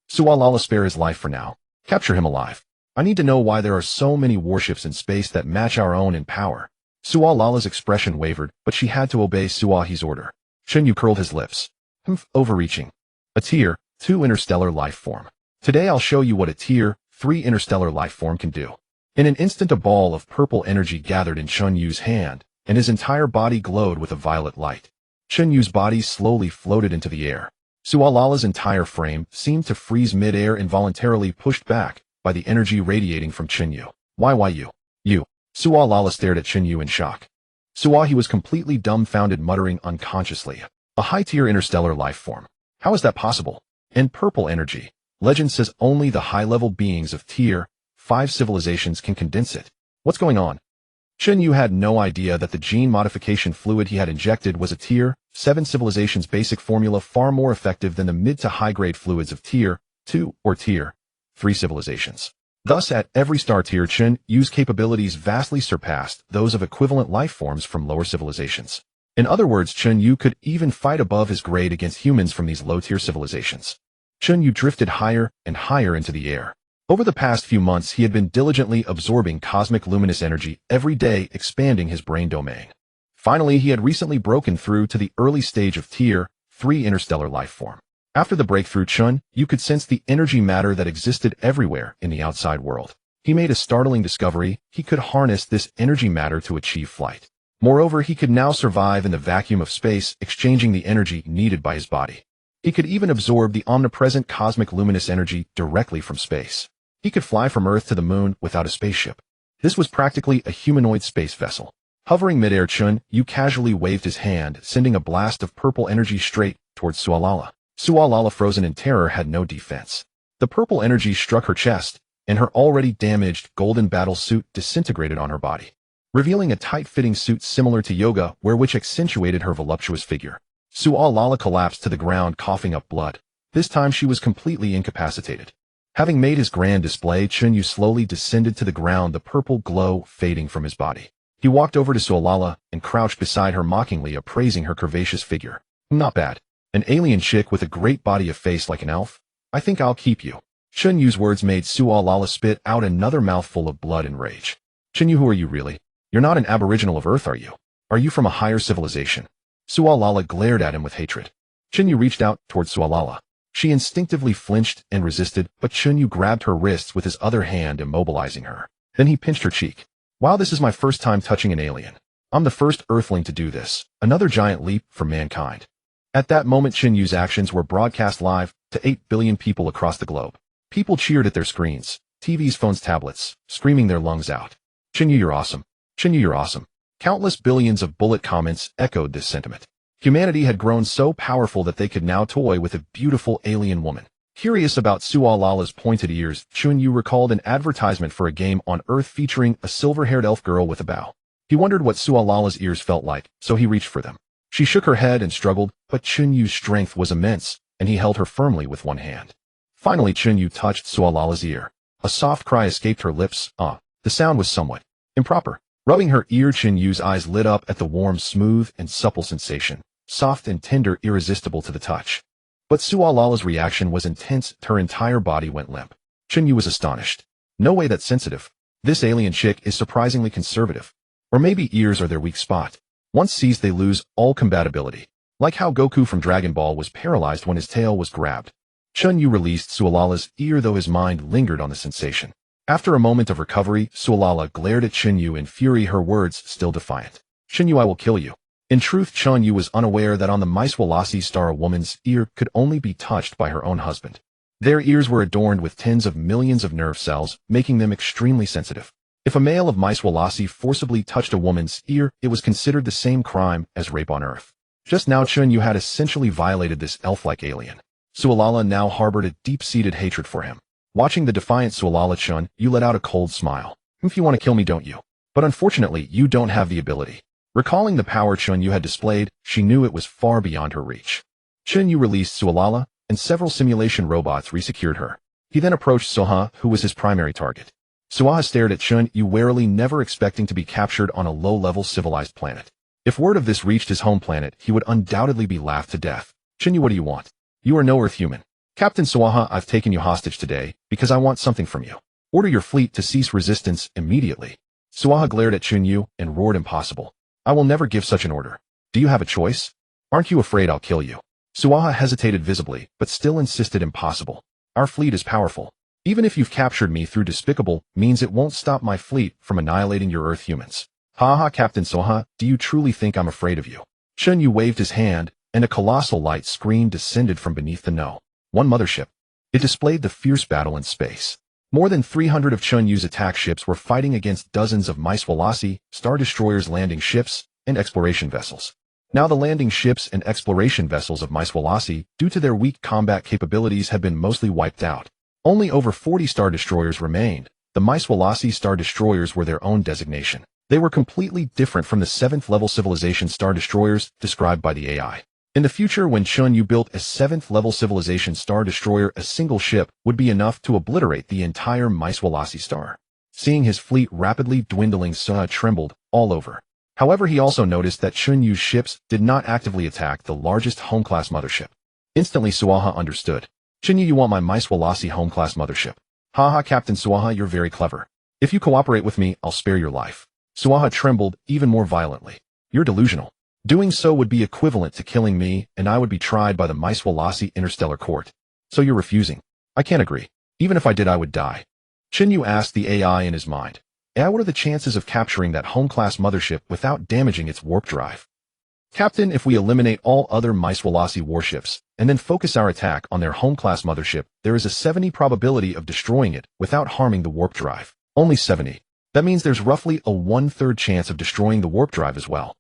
[SPEAKER 1] Sualala, spare his life for now. Capture him alive. I need to know why there are so many warships in space that match our own in power. Sualala's expression wavered, but she had to obey Suahi's order. Chen Yu curled his lips. Overreaching. A Tier 2 interstellar life form. Today I'll show you what a Tier 3 interstellar life form can do. In an instant, a ball of purple energy gathered in Chen Yu's hand, and his entire body glowed with a violet light. Chen Yu's body slowly floated into the air. Sualala's entire frame seemed to freeze mid-air, involuntarily pushed back by the energy radiating from Chen Yu. Why you? You. Sualala stared at Chen Yu in shock. Suahi was completely dumbfounded, muttering unconsciously. A high-tier interstellar life form. How is that possible? And purple energy. Legend says only the high-level beings of Tier 5 civilizations can condense it. What's going on? Chen Yu had no idea that the gene modification fluid he had injected was a Tier 7 civilization's basic formula, far more effective than the mid to high-grade fluids of Tier 2 or Tier 3 civilizations. Thus, at every star tier, Chen Yu's capabilities vastly surpassed those of equivalent life forms from lower civilizations. In other words, Chen Yu could even fight above his grade against humans from these low-tier civilizations. Chen Yu drifted higher and higher into the air. Over the past few months, he had been diligently absorbing cosmic luminous energy every day, expanding his brain domain. Finally, he had recently broken through to the early stage of Tier 3 interstellar life form. After the breakthrough, Chen Yu could sense the energy matter that existed everywhere in the outside world. He made a startling discovery: he could harness this energy matter to achieve flight. Moreover, he could now survive in the vacuum of space, exchanging the energy needed by his body. He could even absorb the omnipresent cosmic luminous energy directly from space. He could fly from Earth to the moon without a spaceship. This was practically a humanoid space vessel. Hovering midair, Chen Yu casually waved his hand, sending a blast of purple energy straight towards Sualala. Sualala, frozen in terror, had no defense. The purple energy struck her chest, and her already damaged golden battle suit disintegrated on her body, revealing a tight-fitting suit similar to yoga, which accentuated her voluptuous figure. Sualala collapsed to the ground, coughing up blood. This time she was completely incapacitated. Having made his grand display, Chen Yu slowly descended to the ground, the purple glow fading from his body. He walked over to Sualala and crouched beside her, mockingly appraising her curvaceous figure. Not bad. An alien chick with a great body, of face like an elf? I think I'll keep you. Chen Yu's words made Sualala spit out another mouthful of blood and rage. Chen Yu, who are you really? You're not an aboriginal of Earth, are you? Are you from a higher civilization? Sualala glared at him with hatred. Chen Yu reached out towards Sualala. She instinctively flinched and resisted, but Chen Yu grabbed her wrists with his other hand, immobilizing her. Then he pinched her cheek. Wow, this is my first time touching an alien. I'm the first Earthling to do this. Another giant leap for mankind. At that moment, Chen Yu's actions were broadcast live to 8 billion people across the globe. People cheered at their screens, TVs, phones, tablets, screaming their lungs out. Chen Yu, you're awesome. Chen Yu, you're awesome. Countless billions of bullet comments echoed this sentiment. Humanity had grown so powerful that they could now toy with a beautiful alien woman. Curious about Sualala's pointed ears, Chen Yu recalled an advertisement for a game on Earth featuring a silver-haired elf girl with a bow. He wondered what Sualala's ears felt like, so he reached for them. She shook her head and struggled, but Chen Yu's strength was immense, and he held her firmly with one hand. Finally, Chen Yu touched Sualala's ear. A soft cry escaped her lips. The sound was somewhat improper. Rubbing her ear, Chen Yu's eyes lit up at the warm, smooth, and supple sensation. Soft and tender, irresistible to the touch. But Sualala's reaction was intense. Her entire body went limp. Chen Yu was astonished. No way that's sensitive. This alien chick is surprisingly conservative. Or maybe ears are their weak spot. Once seized, they lose all compatibility. Like how Goku from Dragon Ball was paralyzed when his tail was grabbed. Chen Yu released Sualala's ear, though his mind lingered on the sensation. After a moment of recovery, Sualala glared at Chen Yu in fury, her words still defiant. Chen Yu, I will kill you. In truth, Chen Yu was unaware that on the manhwaedit star, a woman's ear could only be touched by her own husband. Their ears were adorned with tens of millions of nerve cells, making them extremely sensitive. If a male of manhwaedit forcibly touched a woman's ear, it was considered the same crime as rape on Earth. Just now, Chen Yu had essentially violated this elf-like alien. Sualala now harbored a deep-seated hatred for him. Watching the defiant Sualala, Chen Yu let out a cold smile. If you want to kill me, don't you? But unfortunately, you don't have the ability. Recalling the power Chen Yu had displayed, she knew it was far beyond her reach. Chen Yu released Sualala, and several simulation robots resecured her. He then approached Soha, who was his primary target. Suaha stared at Chen Yu warily, never expecting to be captured on a low-level civilized planet. If word of this reached his home planet, he would undoubtedly be laughed to death. Chen Yu, what do you want? You are no Earth human. Captain Suaha, I've taken you hostage today because I want something from you. Order your fleet to cease resistance immediately. Suaha glared at Chen Yu and roared, impossible. I will never give such an order. Do you have a choice? Aren't you afraid I'll kill you? Suaha hesitated visibly, but still insisted, impossible. Our fleet is powerful. Even if you've captured me through despicable means, it won't stop my fleet from annihilating your Earth humans. Ha, Captain Soha, do you truly think I'm afraid of you? Chen Yu waved his hand, and a colossal light screen descended from beneath the one mothership. It displayed the fierce battle in space. More than 300 of Chen Yu's attack ships were fighting against dozens of manhwaedit, star destroyers, landing ships, and exploration vessels. Now the landing ships and exploration vessels of manhwaedit, due to their weak combat capabilities, had been mostly wiped out. Only over 40 star destroyers remained. The manhwaedit star destroyers were their own designation. They were completely different from the 7th-level civilization star destroyers described by the AI. In the future, when Chen Yu built a 7th-level civilization star destroyer, a single ship would be enough to obliterate the entire manhwaedit star. Seeing his fleet rapidly dwindling, Suha trembled all over. However, he also noticed that Chen Yu's ships did not actively attack the largest home-class mothership. Instantly, Suha understood. Chen Yu, you want my manhwaedit home-class mothership? Haha, Captain Suha, you're very clever. If you cooperate with me, I'll spare your life. Suha trembled even more violently. You're delusional. Doing so would be equivalent to killing me, and I would be tried by the manhwaedit Interstellar Court. So you're refusing? I can't agree. Even if I did, I would die. Chen Yu asked the AI in his mind. AI, what are the chances of capturing that home-class mothership without damaging its warp drive? Captain, if we eliminate all other manhwaedit warships, and then focus our attack on their home-class mothership, there is a 70% probability of destroying it without harming the warp drive. Only 70. That means there's roughly a 1/3 chance of destroying the warp drive as well.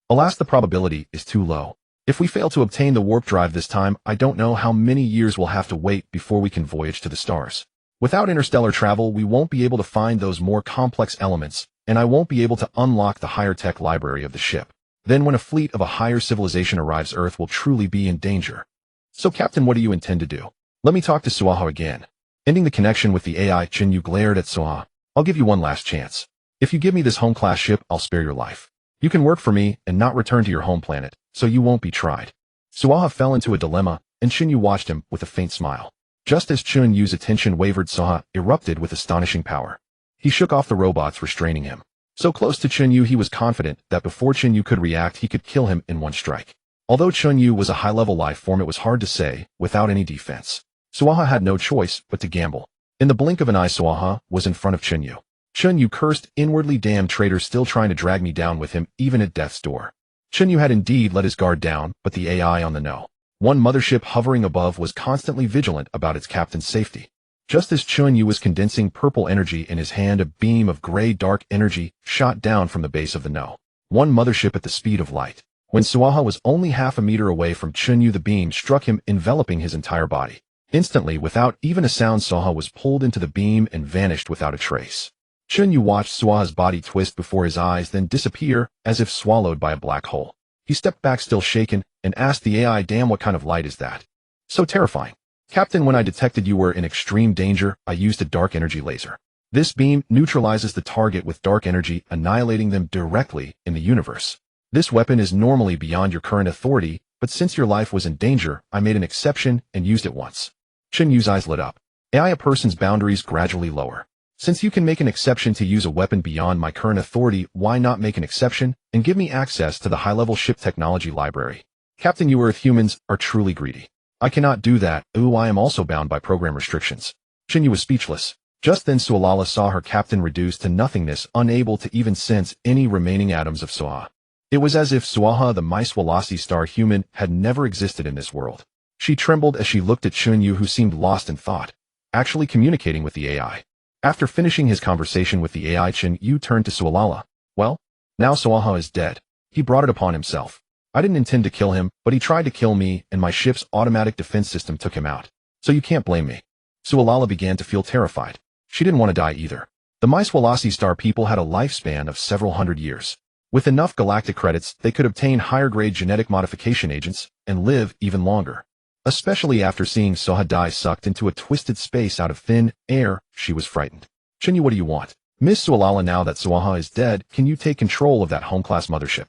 [SPEAKER 1] Alas, the probability is too low. If we fail to obtain the warp drive this time, I don't know how many years we'll have to wait before we can voyage to the stars. Without interstellar travel, we won't be able to find those more complex elements, and I won't be able to unlock the higher tech library of the ship. Then when a fleet of a higher civilization arrives, Earth will truly be in danger. So, Captain, what do you intend to do? Let me talk to Suha again. Ending the connection with the AI, Chen Yu glared at Suha. I'll give you one last chance. If you give me this home-class ship, I'll spare your life. You can work for me and not return to your home planet, so you won't be tried. Suha fell into a dilemma, and Chen Yu watched him with a faint smile. Just as Chen Yu's attention wavered, Suha erupted with astonishing power. He shook off the robots restraining him. So close to Chen Yu, he was confident that before Chen Yu could react, he could kill him in one strike. Although Chen Yu was a high-level life form, it was hard to say, without any defense. Suha had no choice but to gamble. In the blink of an eye, Suha was in front of Chen Yu. Chen Yu cursed inwardly, damn traitor, still trying to drag me down with him, even at death's door. Chen Yu had indeed let his guard down, but the AI on the no. One mothership hovering above was constantly vigilant about its captain's safety. Just as Chen Yu was condensing purple energy in his hand, a beam of gray dark energy shot down from the base of the no. One mothership at the speed of light. When Suha was only half a meter away from Chen Yu, the beam struck him, enveloping his entire body. Instantly, without even a sound, Suha was pulled into the beam and vanished without a trace. Chen Yu watched Suha's body twist before his eyes, then disappear as if swallowed by a black hole. He stepped back, still shaken, and asked the AI, damn, what kind of light is that? So terrifying. Captain, when I detected you were in extreme danger, I used a dark energy laser. This beam neutralizes the target with dark energy, annihilating them directly in the universe. This weapon is normally beyond your current authority, but since your life was in danger, I made an exception and used it once. Chen Yu's eyes lit up. AI, a person's boundaries gradually lower. Since you can make an exception to use a weapon beyond my current authority, why not make an exception and give me access to the high-level ship technology library? Captain, you Earth humans are truly greedy. I cannot do that. Ooh, I am also bound by program restrictions. Chen Yu was speechless. Just then Sualala saw her captain reduced to nothingness, unable to even sense any remaining atoms of Suha. It was as if Suha, the manhwaedit star human, had never existed in this world. She trembled as she looked at Chen Yu, who seemed lost in thought, actually communicating with the AI. After finishing his conversation with the AI, Chen Yu turned to Sualala. Well, now Suha is dead. He brought it upon himself. I didn't intend to kill him, but he tried to kill me, and my ship's automatic defense system took him out. So you can't blame me. Sualala began to feel terrified. She didn't want to die either. The manhwaedit star people had a lifespan of several hundred years. With enough galactic credits, they could obtain higher-grade genetic modification agents and live even longer. Especially after seeing Suha die sucked into a twisted space out of thin air, she was frightened. Chen Yu, what do you want? Miss Sualala, now that Suha is dead, can you take control of that home-class mothership?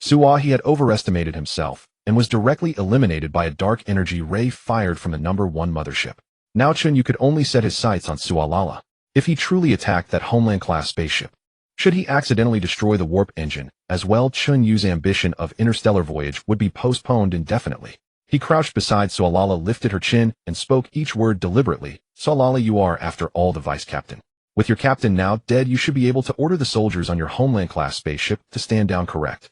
[SPEAKER 1] Suha, he had overestimated himself and was directly eliminated by a dark energy ray fired from the #1 mothership. Now Chen Yu could only set his sights on Sualala. If he truly attacked that Homeland-class spaceship, should he accidentally destroy the warp engine as well, Chen Yu's ambition of interstellar voyage would be postponed indefinitely. He crouched beside Sualala, lifted her chin, and spoke each word deliberately. Sualala, you are, after all, the vice-captain. With your captain now dead, you should be able to order the soldiers on your Homeland-class spaceship to stand down, correct?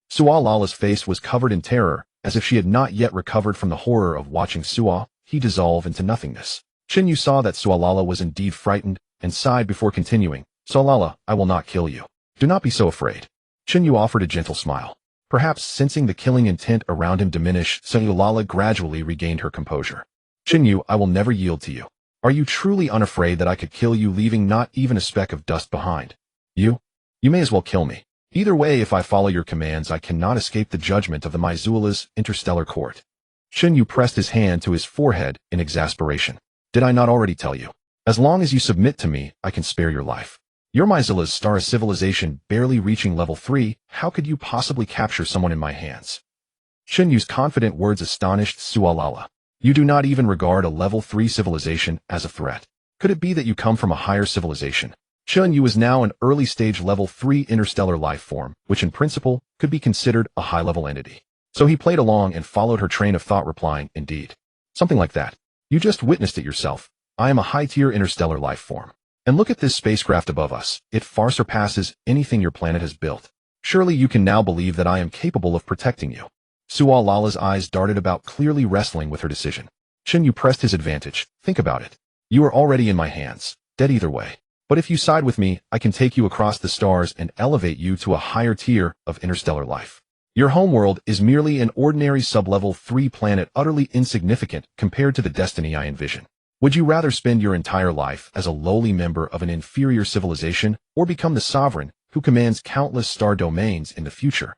[SPEAKER 1] Sualala's face was covered in terror, as if she had not yet recovered from the horror of watching Suha dissolve into nothingness. Chen Yu saw that Sualala was indeed frightened, and sighed before continuing. Sualala, I will not kill you. Do not be so afraid. Chen Yu offered a gentle smile. Perhaps sensing the killing intent around him diminish, Sualala gradually regained her composure. Chen Yu, I will never yield to you. Are you truly unafraid that I could kill you, leaving not even a speck of dust behind? You? You may as well kill me. Either way, if I follow your commands, I cannot escape the judgment of the Maizula's interstellar court. Chen Yu pressed his hand to his forehead in exasperation. Did I not already tell you? As long as you submit to me, I can spare your life. Your Maizula's star is civilization barely reaching level 3, how could you possibly capture someone in my hands? Chen Yu's confident words astonished Sualala. You do not even regard a level 3 civilization as a threat. Could it be that you come from a higher civilization? Chen Yu is now an early-stage level 3 interstellar life form, which in principle could be considered a high-level entity. So he played along and followed her train of thought, replying, indeed. Something like that. You just witnessed it yourself. I am a high-tier interstellar life form. And look at this spacecraft above us. It far surpasses anything your planet has built. Surely you can now believe that I am capable of protecting you. Sualala's eyes darted about, clearly wrestling with her decision. Chen Yu pressed his advantage. Think about it. You are already in my hands, dead either way. But if you side with me, I can take you across the stars and elevate you to a higher tier of interstellar life. Your homeworld is merely an ordinary sub-level 3 planet, utterly insignificant compared to the destiny I envision. Would you rather spend your entire life as a lowly member of an inferior civilization or become the sovereign who commands countless star domains in the future?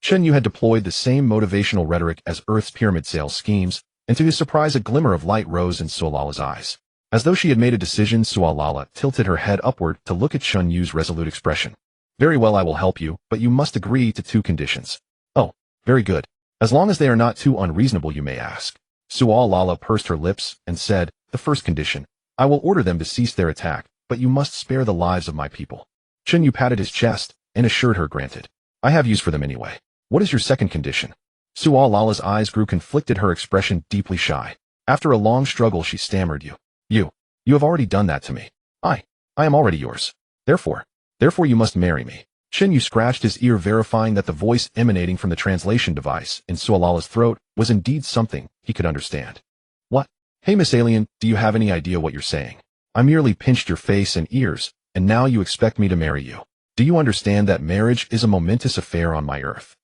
[SPEAKER 1] Chen Yu had deployed the same motivational rhetoric as Earth's pyramid sales schemes, and to his surprise a glimmer of light rose in Sualala's eyes. As though she had made a decision, Sualala tilted her head upward to look at Chen Yu's resolute expression. Very well, I will help you, but you must agree to 2 conditions. Oh, very good. As long as they are not too unreasonable, you may ask. Sualala pursed her lips and said, the first condition. I will order them to cease their attack, but you must spare the lives of my people. Chen Yu patted his chest and assured her, granted. I have use for them anyway. What is your second condition? Sualala's eyes grew conflicted, her expression deeply shy. After a long struggle, she stammered, You have already done that to me. I am already yours. Therefore you must marry me. Chen Yu scratched his ear, verifying that the voice emanating from the translation device in Sualala's throat was indeed something he could understand. What? Hey, Miss Alien, do you have any idea what you're saying? I merely pinched your face and ears, and now you expect me to marry you. Do you understand that marriage is a momentous affair on my Earth?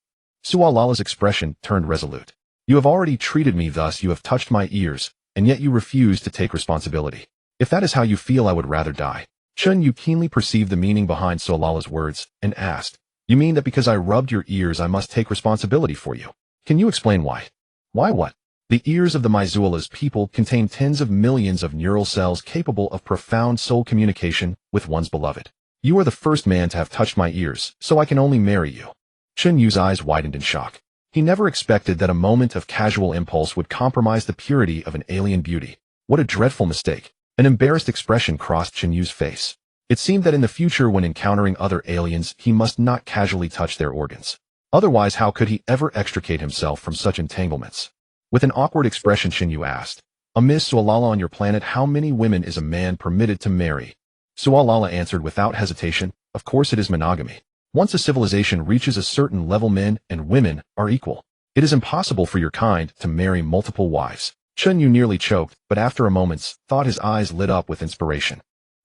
[SPEAKER 1] Sualala's expression turned resolute. You have already treated me thus, you have touched my ears, and yet you refuse to take responsibility. If that is how you feel, I would rather die. Chen Yu keenly perceived the meaning behind Sualala's words, and asked, You mean that because I rubbed your ears I must take responsibility for you? Can you explain why? Why what? The ears of the Maizula's people contain tens of millions of neural cells capable of profound soul communication with one's beloved. You are the first man to have touched my ears, so I can only marry you. Chen Yu's eyes widened in shock. He never expected that a moment of casual impulse would compromise the purity of an alien beauty. What a dreadful mistake. An embarrassed expression crossed Chen Yu's face. It seemed that in the future, when encountering other aliens, he must not casually touch their organs. Otherwise, how could he ever extricate himself from such entanglements? With an awkward expression, Chen Yu asked, Miss Sualala, on your planet, how many women is a man permitted to marry? Sualala answered without hesitation, Of course it is monogamy. Once a civilization reaches a certain level, men and women are equal. It is impossible for your kind to marry multiple wives. Chen Yu nearly choked, but after a moment's thought his eyes lit up with inspiration.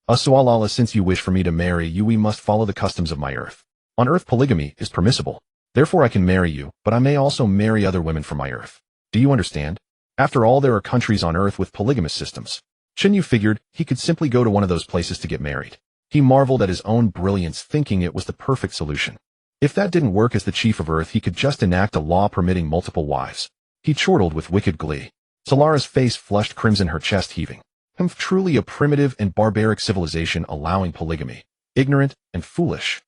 [SPEAKER 1] Sualala, since you wish for me to marry you, we must follow the customs of my Earth. On Earth, polygamy is permissible. Therefore I can marry you, but I may also marry other women from my Earth. Do you understand? After all, there are countries on Earth with polygamous systems. Chen Yu figured he could simply go to one of those places to get married. He marveled at his own brilliance, thinking it was the perfect solution. If that didn't work, as the chief of Earth, he could just enact a law permitting multiple wives. He chortled with wicked glee. Solara's face flushed crimson, her chest heaving. Truly a primitive and barbaric civilization allowing polygamy. Ignorant and foolish.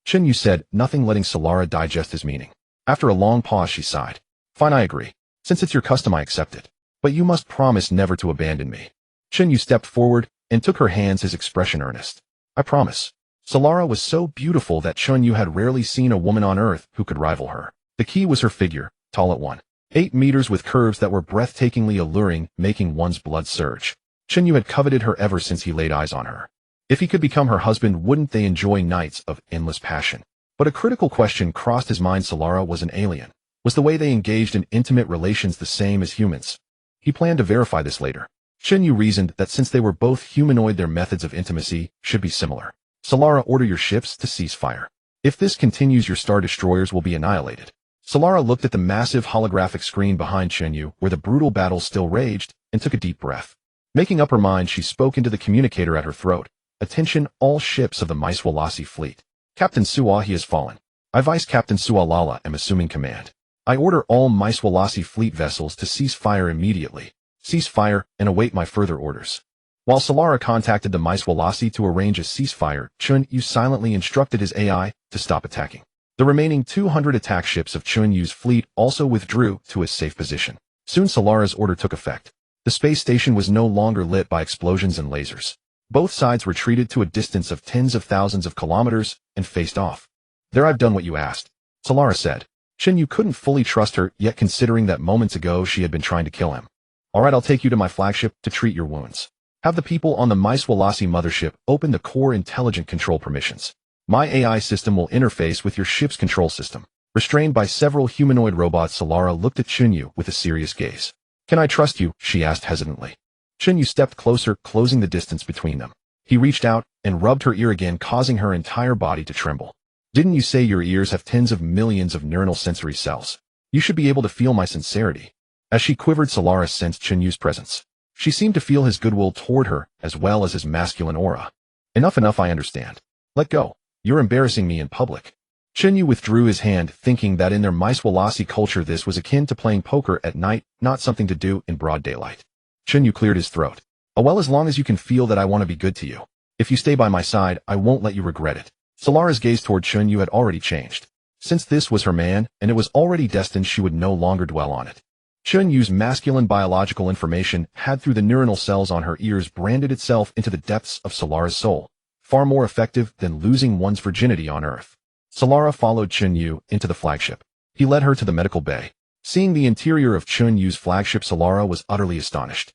[SPEAKER 1] Chen Yu said, nothing, letting Solara digest his meaning. After a long pause, she sighed. Fine, I agree. Since it's your custom, I accept it. But you must promise never to abandon me. Chen Yu stepped forward and took her hands, his expression earnest. I promise. Solara was so beautiful that Chen Yu had rarely seen a woman on Earth who could rival her. The key was her figure, tall at 1.8 meters with curves that were breathtakingly alluring, making one's blood surge. Chen Yu had coveted her ever since he laid eyes on her. If he could become her husband, wouldn't they enjoy nights of endless passion? But a critical question crossed his mind. Solara was an alien. Was the way they engaged in intimate relations the same as humans? He planned to verify this later. Chen Yu reasoned that since they were both humanoid, their methods of intimacy should be similar. Solara, order your ships to cease fire. If this continues, your star destroyers will be annihilated. Solara looked at the massive holographic screen behind Chen Yu, where the brutal battle still raged, and took a deep breath. Making up her mind, she spoke into the communicator at her throat. Attention, all ships of the Maiswalasi fleet. Captain Suwa, he has fallen. I Vice Captain Sualala am assuming command. I order all Maiswalasi fleet vessels to cease fire immediately. Cease fire and await my further orders. While Solara contacted the Maiswalasi to arrange a ceasefire, Chen Yu silently instructed his AI to stop attacking. The remaining 200 attack ships of Chen Yu's fleet also withdrew to a safe position. Soon Solara's order took effect. The space station was no longer lit by explosions and lasers. Both sides retreated to a distance of tens of thousands of kilometers and faced off. There, I've done what you asked, Solara said. Chen Yu couldn't fully trust her, yet considering that moments ago she had been trying to kill him. Alright, I'll take you to my flagship to treat your wounds. Have the people on the Maiswalasi mothership open the core intelligent control permissions. My AI system will interface with your ship's control system. Restrained by several humanoid robots, Solara looked at Chen Yu with a serious gaze. Can I trust you? She asked hesitantly. Chen Yu stepped closer, closing the distance between them. He reached out and rubbed her ear again, causing her entire body to tremble. Didn't you say your ears have tens of millions of neuronal sensory cells? You should be able to feel my sincerity. As she quivered, Solara sensed Chen Yu's presence. She seemed to feel his goodwill toward her, as well as his masculine aura. Enough, I understand. Let go. You're embarrassing me in public. Chen Yu withdrew his hand, thinking that in their Maiswalasi culture this was akin to playing poker at night, not something to do in broad daylight. Chen Yu cleared his throat. Oh well, as long as you can feel that I want to be good to you. If you stay by my side, I won't let you regret it. Solara's gaze toward Chen Yu had already changed. Since this was her man, and it was already destined, she would no longer dwell on it. Chen Yu's masculine biological information had through the neuronal cells on her ears branded itself into the depths of Solara's soul, far more effective than losing one's virginity on Earth. Solara followed Chen Yu into the flagship. He led her to the medical bay. Seeing the interior of Chen Yu's flagship, Solara was utterly astonished.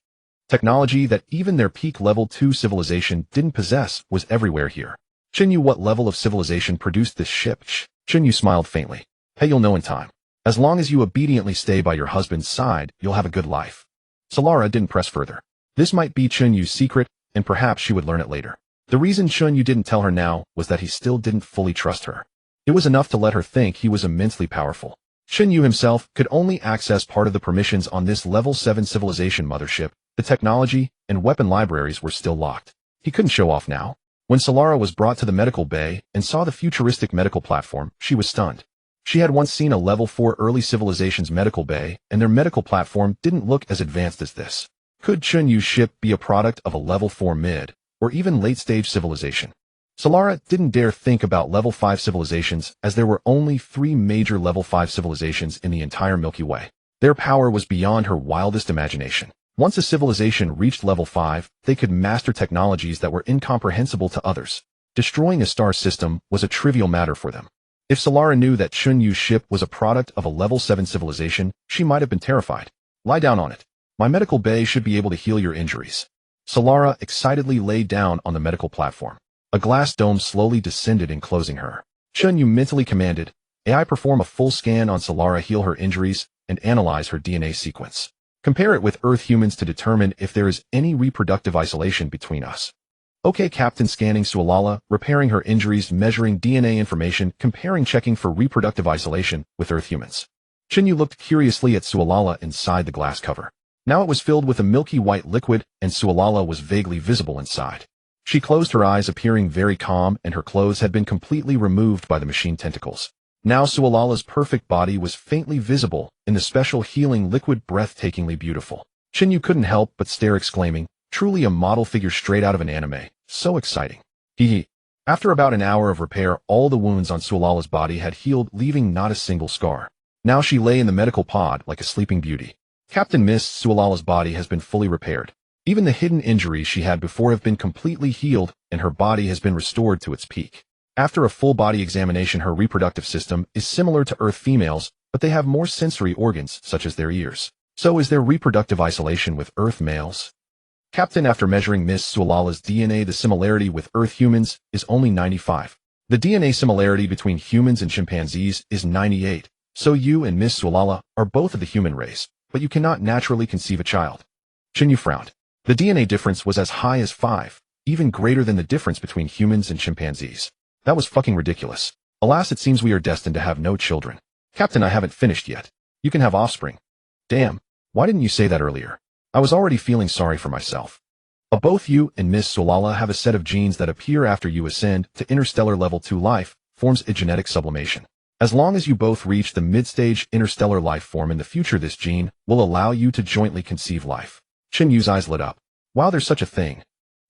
[SPEAKER 1] Technology that even their peak level 2 civilization didn't possess was everywhere here. Chen Yu, what level of civilization produced this ship? Chen Yu smiled faintly. Hey, you'll know in time. As long as you obediently stay by your husband's side, you'll have a good life. Solara didn't press further. This might be Chen Yu's secret, and perhaps she would learn it later. The reason Chen Yu didn't tell her now was that he still didn't fully trust her. It was enough to let her think he was immensely powerful. Chen Yu himself could only access part of the permissions on this level 7 civilization mothership. The technology and weapon libraries were still locked. He couldn't show off now. When Solara was brought to the medical bay and saw the futuristic medical platform, she was stunned. She had once seen a level 4 early civilization's medical bay, and their medical platform didn't look as advanced as this. Could Chen Yu's ship be a product of a level 4 mid, or even late-stage civilization? Solara didn't dare think about level 5 civilizations, as there were only 3 major level 5 civilizations in the entire Milky Way. Their power was beyond her wildest imagination. Once a civilization reached level 5, they could master technologies that were incomprehensible to others. Destroying a star system was a trivial matter for them. If Solara knew that Chen Yu's ship was a product of a level 7 civilization, she might have been terrified. Lie down on it. My medical bay should be able to heal your injuries. Solara excitedly lay down on the medical platform. A glass dome slowly descended, enclosing her. Chen Yu mentally commanded, AI perform a full scan on Solara, heal her injuries, and analyze her DNA sequence. Compare it with Earth humans to determine if there is any reproductive isolation between us. Okay, Captain, scanning Sualala, repairing her injuries, measuring DNA information, comparing, checking for reproductive isolation with Earth humans. Chen Yu looked curiously at Sualala inside the glass cover. Now it was filled with a milky white liquid, and Sualala was vaguely visible inside. She closed her eyes, appearing very calm, and her clothes had been completely removed by the machine tentacles. Now Sualala's perfect body was faintly visible in the special healing liquid, breathtakingly beautiful. Chen Yu couldn't help but stare, exclaiming, truly a model figure straight out of an anime. So exciting. Hee. After about an hour of repair, all the wounds on Sualala's body had healed, leaving not a single scar. Now she lay in the medical pod like a sleeping beauty. Captain, Miss Sualala's body has been fully repaired. Even the hidden injuries she had before have been completely healed, and her body has been restored to its peak. After a full body examination, her reproductive system is similar to Earth females, but they have more sensory organs, such as their ears. So is there reproductive isolation with Earth males? Captain, after measuring Miss Sualala's DNA, the similarity with Earth humans is only 95. The DNA similarity between humans and chimpanzees is 98. So you and Miss Sualala are both of the human race, but you cannot naturally conceive a child. Chen Yu frowned. The DNA difference was as high as 5, even greater than the difference between humans and chimpanzees. That was fucking ridiculous. Alas, it seems we are destined to have no children. Captain, I haven't finished yet. You can have offspring. Damn, why didn't you say that earlier? I was already feeling sorry for myself. Both you and Miss Sualala have a set of genes that appear after you ascend to interstellar level 2 life forms a genetic sublimation. As long as you both reach the mid-stage interstellar life form in the future, this gene will allow you to jointly conceive life. Chen Yu's eyes lit up. Wow, there's such a thing.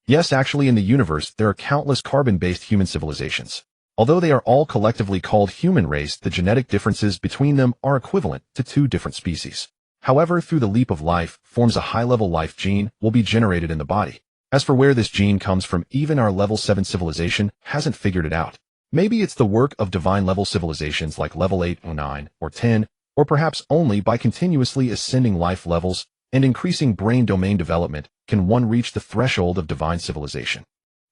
[SPEAKER 1] Yes, actually in the universe, there are countless carbon-based human civilizations. Although they are all collectively called human race, the genetic differences between them are equivalent to two different species. However, through the leap of life, forms a high-level life gene will be generated in the body. As for where this gene comes from, even our level 7 civilization hasn't figured it out. Maybe it's the work of divine level civilizations like level 8 or 9 or 10, or perhaps only by continuously ascending life levels and increasing brain domain development can one reach the threshold of divine civilization.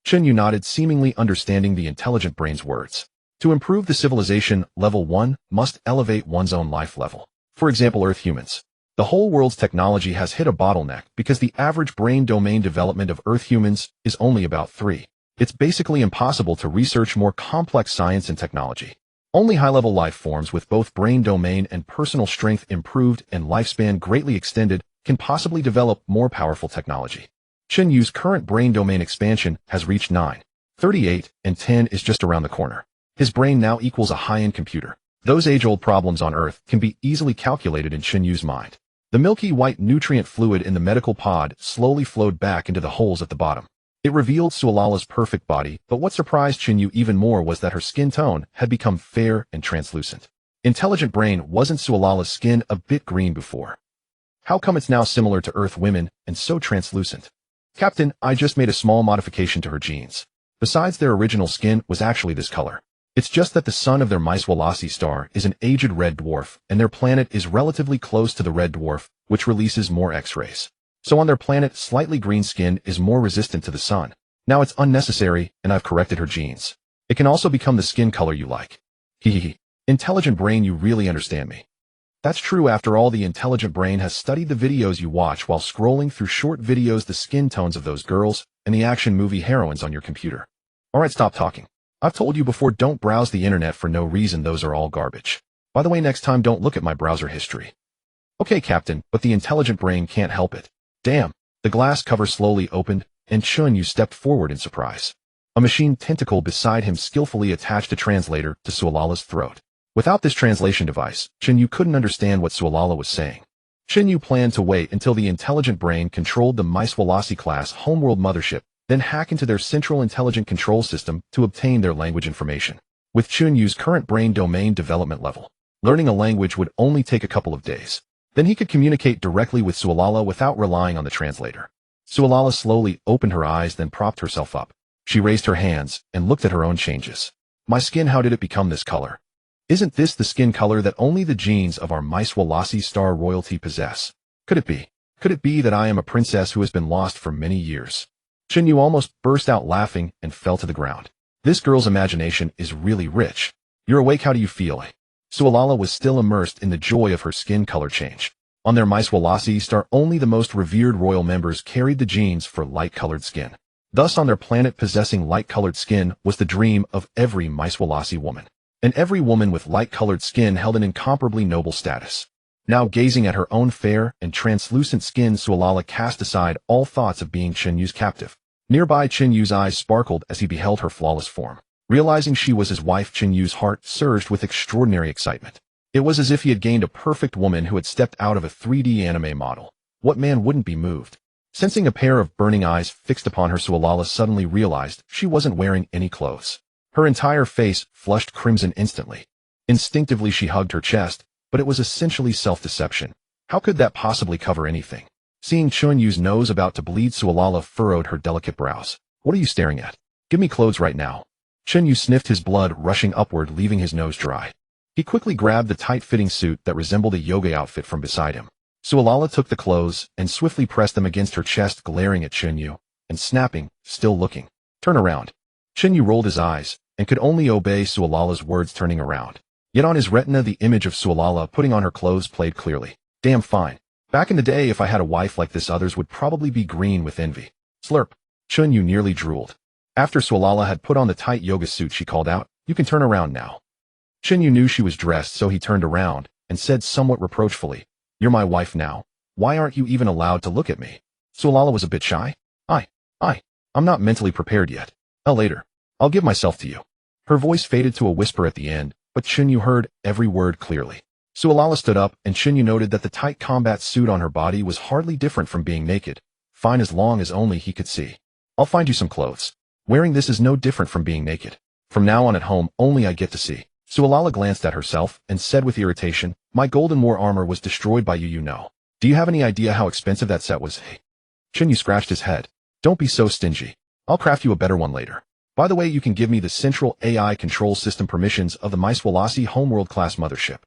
[SPEAKER 1] Chen Yu nodded, seemingly understanding the intelligent brain's words. To improve the civilization, level 1 must elevate one's own life level. For example, Earth humans. The whole world's technology has hit a bottleneck because the average brain domain development of Earth humans is only about 3. It's basically impossible to research more complex science and technology. Only high-level life forms with both brain domain and personal strength improved and lifespan greatly extended can possibly develop more powerful technology. Chen Yu's current brain domain expansion has reached 9. 38 and 10 is just around the corner. His brain now equals a high-end computer. Those age-old problems on Earth can be easily calculated in Chen Yu's mind. The milky white nutrient fluid in the medical pod slowly flowed back into the holes at the bottom. It revealed Sualala's perfect body, but what surprised Chen Yu even more was that her skin tone had become fair and translucent. Intelligent brain, wasn't Sualala's skin a bit green before? How come it's now similar to Earth women and so translucent? Captain, I just made a small modification to her genes. Besides, their original skin was actually this color. It's just that the sun of their manhwaedit star is an aged red dwarf, and their planet is relatively close to the red dwarf, which releases more X-rays. So on their planet, slightly green skin is more resistant to the sun. Now it's unnecessary, and I've corrected her genes. It can also become the skin color you like. Hehehe. Intelligent brain, you really understand me. That's true. After all, the intelligent brain has studied the videos you watch while scrolling through short videos, the skin tones of those girls, and the action movie heroines on your computer. Alright, stop talking. I've told you before, don't browse the internet for no reason. Those are all garbage. By the way, next time don't look at my browser history. Okay, Captain, but the intelligent brain can't help it. Damn. The glass cover slowly opened, and Chen Yu stepped forward in surprise. A machine tentacle beside him skillfully attached a translator to Sualala's throat. Without this translation device, Chen Yu couldn't understand what Sualala was saying. Chen Yu planned to wait until the intelligent brain controlled the manhwaedit-class homeworld mothership, then hack into their central intelligent control system to obtain their language information. With Chen Yu's current brain domain development level, learning a language would only take a couple of days. Then he could communicate directly with Sualala without relying on the translator. Sualala slowly opened her eyes, then propped herself up. She raised her hands and looked at her own changes. My skin, how did it become this color? Isn't this the skin color that only the genes of our manhwaedit star royalty possess? Could it be? Could it be that I am a princess who has been lost for many years? Chen Yu almost burst out laughing and fell to the ground. This girl's imagination is really rich. You're awake, how do you feel? Sualala was still immersed in the joy of her skin color change. On their manhwaedit star, only the most revered royal members carried the genes for light-colored skin. Thus, on their planet, possessing light-colored skin was the dream of every manhwaedit woman. And every woman with light-colored skin held an incomparably noble status. Now, gazing at her own fair and translucent skin, Sualala cast aside all thoughts of being Chen Yu's captive. Nearby, Chen Yu's eyes sparkled as he beheld her flawless form. Realizing she was his wife, Chen Yu's heart surged with extraordinary excitement. It was as if he had gained a perfect woman who had stepped out of a 3D anime model. What man wouldn't be moved? Sensing a pair of burning eyes fixed upon her, Sualala suddenly realized she wasn't wearing any clothes. Her entire face flushed crimson instantly. Instinctively, she hugged her chest, but it was essentially self-deception. How could that possibly cover anything? Seeing Chen Yu's nose about to bleed, Sualala furrowed her delicate brows. What are you staring at? Give me clothes right now. Chen Yu sniffed, his blood rushing upward, leaving his nose dry. He quickly grabbed the tight-fitting suit that resembled a yoga outfit from beside him. Sualala took the clothes and swiftly pressed them against her chest, glaring at Chen Yu, and snapping, still looking. Turn around. Chen Yu rolled his eyes, and could only obey Sualala's words, turning around. Yet on his retina, the image of Sualala putting on her clothes played clearly. Damn fine. Back in the day, if I had a wife like this, others would probably be green with envy. Slurp. Chen Yu nearly drooled. After Sualala had put on the tight yoga suit, she called out, "You can turn around now." Chen Yu knew she was dressed, so he turned around and said somewhat reproachfully, "You're my wife now. Why aren't you even allowed to look at me?" Sualala was a bit shy. I'm not mentally prepared yet. Later. I'll give myself to you. Her voice faded to a whisper at the end, but Chen Yu heard every word clearly. Sualala stood up, and Chen Yu noted that the tight combat suit on her body was hardly different from being naked, fine as long as only he could see. I'll find you some clothes. Wearing this is no different from being naked. From now on at home, only I get to see. Sualala glanced at herself and said with irritation, my golden war armor was destroyed by you know. Do you have any idea how expensive that set was? Hey. Chen Yu scratched his head. Don't be so stingy. I'll craft you a better one later. By the way, you can give me the central AI control system permissions of the manhwaedit homeworld-class mothership.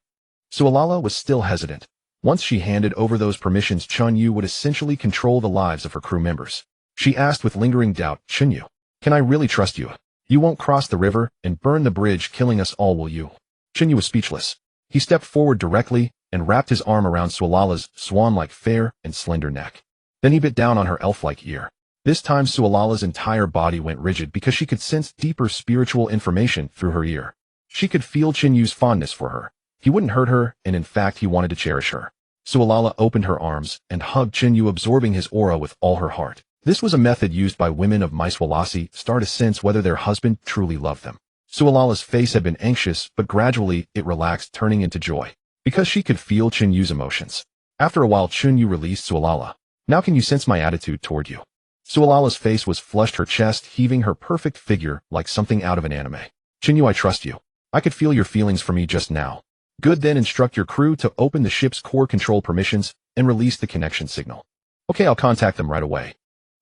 [SPEAKER 1] Sualala was still hesitant. Once she handed over those permissions, Chen Yu would essentially control the lives of her crew members. She asked with lingering doubt, Chen Yu, can I really trust you? You won't cross the river and burn the bridge, killing us all, will you? Chen Yu was speechless. He stepped forward directly and wrapped his arm around Sualala's swan-like fair and slender neck. Then he bit down on her elf-like ear. This time Sualala's entire body went rigid because she could sense deeper spiritual information through her ear. She could feel Chen Yu's fondness for her. He wouldn't hurt her, and in fact he wanted to cherish her. Sualala opened her arms and hugged Chen Yu, absorbing his aura with all her heart. This was a method used by women of manhwaedit to sense whether their husband truly loved them. Sualala's face had been anxious, but gradually it relaxed, turning into joy, because she could feel Chen Yu's emotions. After a while, Chen Yu released Sualala. Now can you sense my attitude toward you? Sualala's face was flushed, her chest heaving, her perfect figure like something out of an anime. Chen Yu, I trust you. I could feel your feelings for me just now. Good, then instruct your crew to open the ship's core control permissions and release the connection signal. Okay, I'll contact them right away.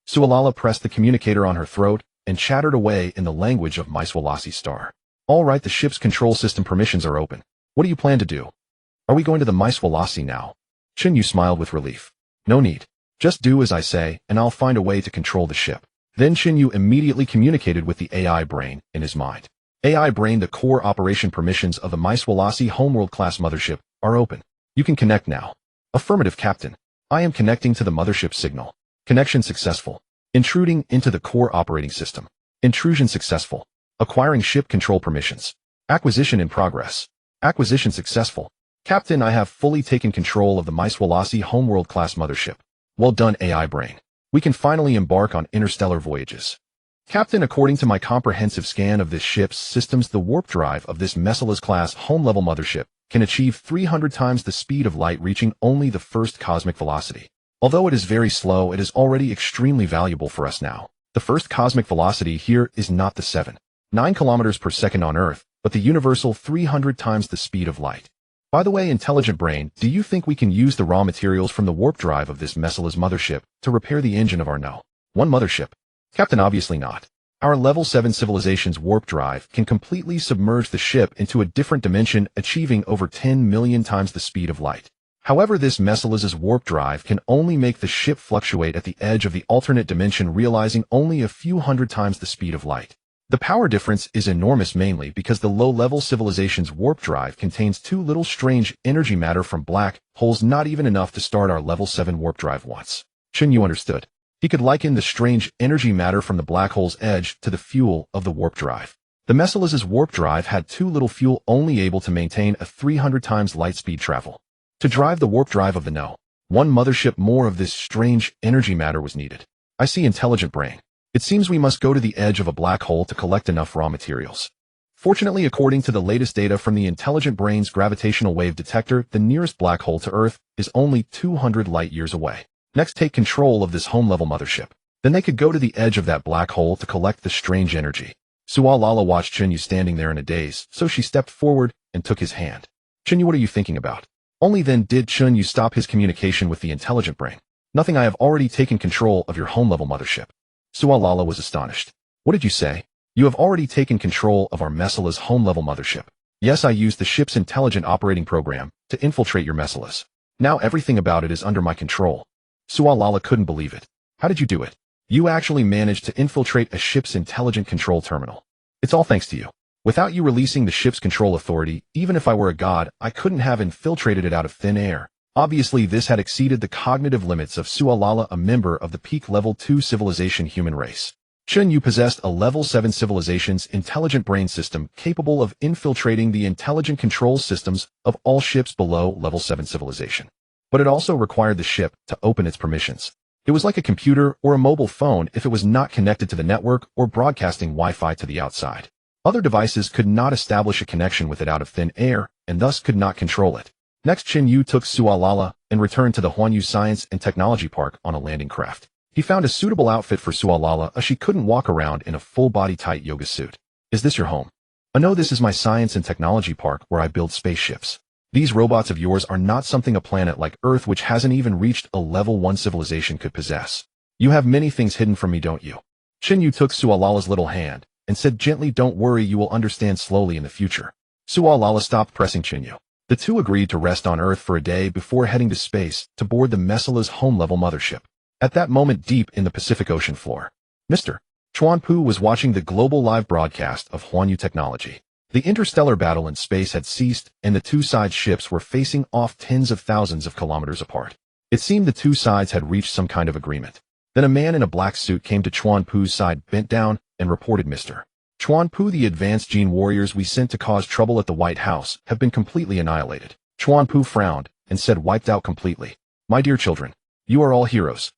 [SPEAKER 1] Sualala pressed the communicator on her throat and chattered away in the language of manhwaedit star. All right, the ship's control system permissions are open. What do you plan to do? Are we going to the manhwaedit now? Chen Yu smiled with relief. No need. Just do as I say, and I'll find a way to control the ship. Then Chen Yu immediately communicated with the AI brain in his mind. AI brain, the core operation permissions of the manhwaedit homeworld-class mothership are open. You can connect now. Affirmative, Captain. I am connecting to the mothership signal. Connection successful. Intruding into the core operating system. Intrusion successful. Acquiring ship control permissions. Acquisition in progress. Acquisition successful. Captain, I have fully taken control of the manhwaedit homeworld-class mothership. Well done, AI brain. We can finally embark on interstellar voyages. Captain, according to my comprehensive scan of this ship's systems, the warp drive of this Messilas-class home-level mothership can achieve 300 times the speed of light, reaching only the first cosmic velocity. Although it is very slow, it is already extremely valuable for us now. The first cosmic velocity here is not the 7.9 kilometers per second on Earth, but the universal 300 times the speed of light. By the way, intelligent brain, do you think we can use the raw materials from the warp drive of this Messilas mothership to repair the engine of our one mothership? Captain, obviously not. Our level 7 civilization's warp drive can completely submerge the ship into a different dimension, achieving over 10 million times the speed of light. However, this Messilas's warp drive can only make the ship fluctuate at the edge of the alternate dimension, realizing only a few hundred times the speed of light. The power difference is enormous, mainly because the low-level civilization's warp drive contains too little strange energy matter from black holes, not even enough to start our level 7 warp drive once. Chen Yu understood. He could liken the strange energy matter from the black hole's edge to the fuel of the warp drive. The Messilas's warp drive had too little fuel, only able to maintain a 300 times light speed travel. To drive the warp drive of the one mothership, more of this strange energy matter was needed. I see, intelligent brain. It seems we must go to the edge of a black hole to collect enough raw materials. Fortunately, according to the latest data from the intelligent brain's gravitational wave detector, the nearest black hole to Earth is only 200 light years away. Next, take control of this home-level mothership. Then they could go to the edge of that black hole to collect the strange energy. Sualala watched Chen Yu standing there in a daze, so she stepped forward and took his hand. Chen Yu, what are you thinking about? Only then did Chen Yu stop his communication with the intelligent brain. Nothing, I have already taken control of your home-level mothership. Sualala was astonished. What did you say? You have already taken control of our Messilas home-level mothership. Yes, I used the ship's intelligent operating program to infiltrate your Messilas. Now everything about it is under my control. Sualala couldn't believe it. How did you do it? You actually managed to infiltrate a ship's intelligent control terminal. It's all thanks to you. Without you releasing the ship's control authority, even if I were a god, I couldn't have infiltrated it out of thin air. Obviously, this had exceeded the cognitive limits of Sualala, a member of the peak level 2 civilization human race. Chen Yu possessed a level 7 civilization's intelligent brain system capable of infiltrating the intelligent control systems of all ships below level 7 civilization. But it also required the ship to open its permissions. It was like a computer or a mobile phone if it was not connected to the network or broadcasting Wi-Fi to the outside. Other devices could not establish a connection with it out of thin air, and thus could not control it. Next, Chen Yu took Sualala and returned to the Huanyu Science and Technology Park on a landing craft. He found a suitable outfit for Sualala as she couldn't walk around in a full-body tight yoga suit. Is this your home? No, this is my science and technology park where I build spaceships. These robots of yours are not something a planet like Earth, which hasn't even reached a level 1 civilization, could possess. You have many things hidden from me, don't you? Chen Yu took Sualala's little hand and said gently, don't worry, you will understand slowly in the future. Sualala stopped pressing Chen Yu. The two agreed to rest on Earth for a day before heading to space to board the Messala's home-level mothership. At that moment, deep in the Pacific Ocean floor, Mr. Chuanpu was watching the global live broadcast of Huanyu technology. The interstellar battle in space had ceased, and the two-side ships were facing off tens of thousands of kilometers apart. It seemed the two sides had reached some kind of agreement. Then a man in a black suit came to Chuanpu's side, bent down, and reported, Mr. Chuanpu, the advanced gene warriors we sent to cause trouble at the White House have been completely annihilated. Chuanpu frowned and said, wiped out completely. My dear children, you are all heroes.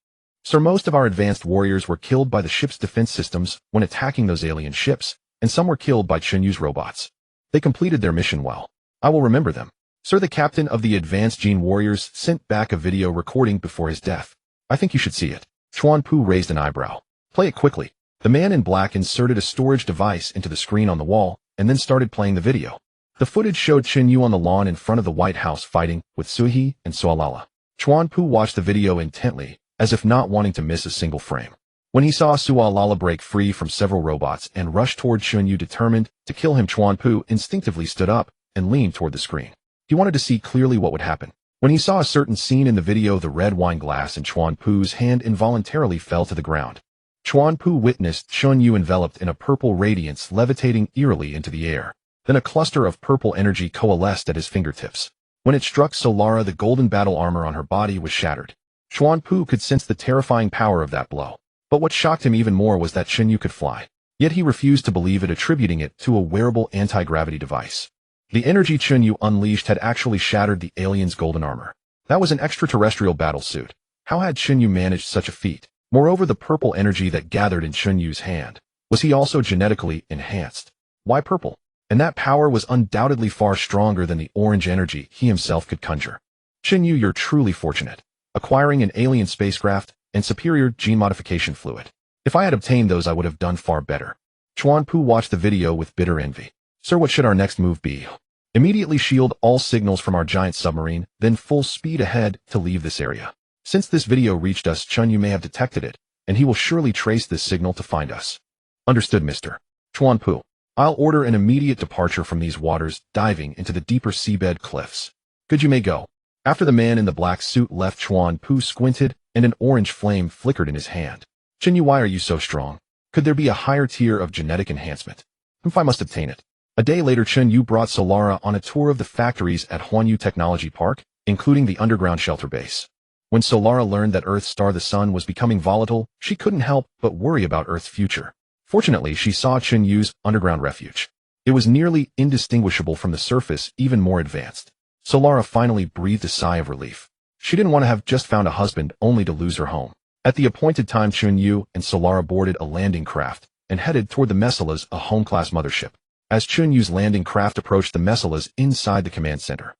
[SPEAKER 1] Sir, most of our advanced warriors were killed by the ship's defense systems when attacking those alien ships, and some were killed by Chen Yu's robots. They completed their mission well. I will remember them. Sir, the captain of the advanced gene warriors sent back a video recording before his death. I think you should see it. Chuanpu raised an eyebrow. Play it quickly. The man in black inserted a storage device into the screen on the wall, and then started playing the video. The footage showed Chen Yu on the lawn in front of the White House fighting with Suhi and Sualala. Chuanpu watched the video intently, as if not wanting to miss a single frame. When he saw Sualala break free from several robots and rush toward Chen Yu determined to kill him, Chuanpu instinctively stood up and leaned toward the screen. He wanted to see clearly what would happen. When he saw a certain scene in the video, the red wine glass in Chuanpu's hand involuntarily fell to the ground. Chuanpu witnessed Chen Yu enveloped in a purple radiance levitating eerily into the air. Then a cluster of purple energy coalesced at his fingertips. When it struck Solara, the golden battle armor on her body was shattered. Chuanpu could sense the terrifying power of that blow. But what shocked him even more was that Chen Yu could fly. Yet he refused to believe it, attributing it to a wearable anti-gravity device. The energy Chen Yu unleashed had actually shattered the alien's golden armor. That was an extraterrestrial battle suit. How had Chen Yu managed such a feat? Moreover, the purple energy that gathered in Chen Yu's hand. Was he also genetically enhanced? Why purple? And that power was undoubtedly far stronger than the orange energy he himself could conjure. Chen Yu, you're truly fortunate. Acquiring an alien spacecraft and superior gene modification fluid. If I had obtained those, I would have done far better. Chuanpu watched the video with bitter envy. Sir, what should our next move be? Immediately shield all signals from our giant submarine, then full speed ahead to leave this area. Since this video reached us, Chen Yu may have detected it, and he will surely trace this signal to find us. Understood, Mr. Chuanpu. I'll order an immediate departure from these waters, diving into the deeper seabed cliffs. Good, you may go. After the man in the black suit left, Chuanpu squinted, and an orange flame flickered in his hand. Chen Yu, why are you so strong? Could there be a higher tier of genetic enhancement? If I must obtain it. A day later, Chen Yu brought Solara on a tour of the factories at Huanyu Technology Park, including the underground shelter base. When Solara learned that Earth's star, the sun, was becoming volatile, she couldn't help but worry about Earth's future. Fortunately, she saw Chen Yu's underground refuge. It was nearly indistinguishable from the surface, even more advanced. Solara finally breathed a sigh of relief. She didn't want to have just found a husband only to lose her home. At the appointed time, Chen Yu and Solara boarded a landing craft and headed toward the Messala's, a home-class mothership. As Chen Yu's landing craft approached the Messala's inside the command center,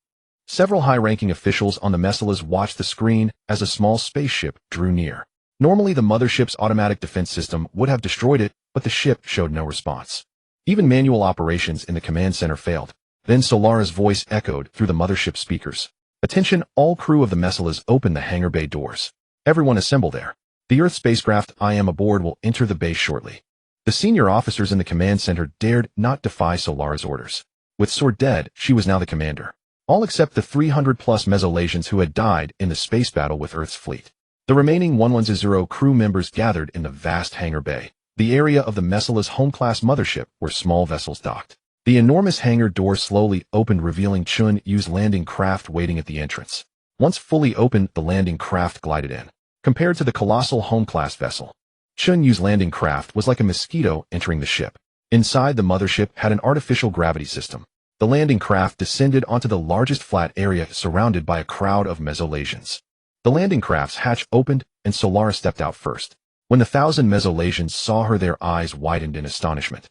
[SPEAKER 1] several high-ranking officials on the Messala's watched the screen as a small spaceship drew near. Normally, the mothership's automatic defense system would have destroyed it, but the ship showed no response. Even manual operations in the command center failed. Then Solara's voice echoed through the mothership speakers. Attention, all crew of the Messala's, open the hangar bay doors. Everyone assemble there. The Earth spacecraft I am aboard will enter the base shortly. The senior officers in the command center dared not defy Solara's orders. With Sword dead, she was now the commander. All except the 300-plus Mesolasians who had died in the space battle with Earth's fleet. The remaining 110 crew members gathered in the vast hangar bay, the area of the Messala's home-class mothership where small vessels docked. The enormous hangar door slowly opened, revealing Chen Yu's landing craft waiting at the entrance. Once fully opened, the landing craft glided in. Compared to the colossal home-class vessel, Chen Yu's landing craft was like a mosquito entering the ship. Inside, the mothership had an artificial gravity system. The landing craft descended onto the largest flat area surrounded by a crowd of Mesolasians. The landing craft's hatch opened, and Solara stepped out first. When the 1,000 Mesolasians saw her, their eyes widened in astonishment.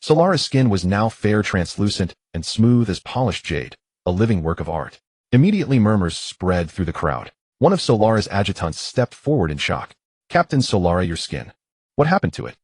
[SPEAKER 1] Solara's skin was now fair, translucent, and smooth as polished jade, a living work of art. Immediately murmurs spread through the crowd. One of Solara's adjutants stepped forward in shock. Captain Solara, your skin. What happened to it?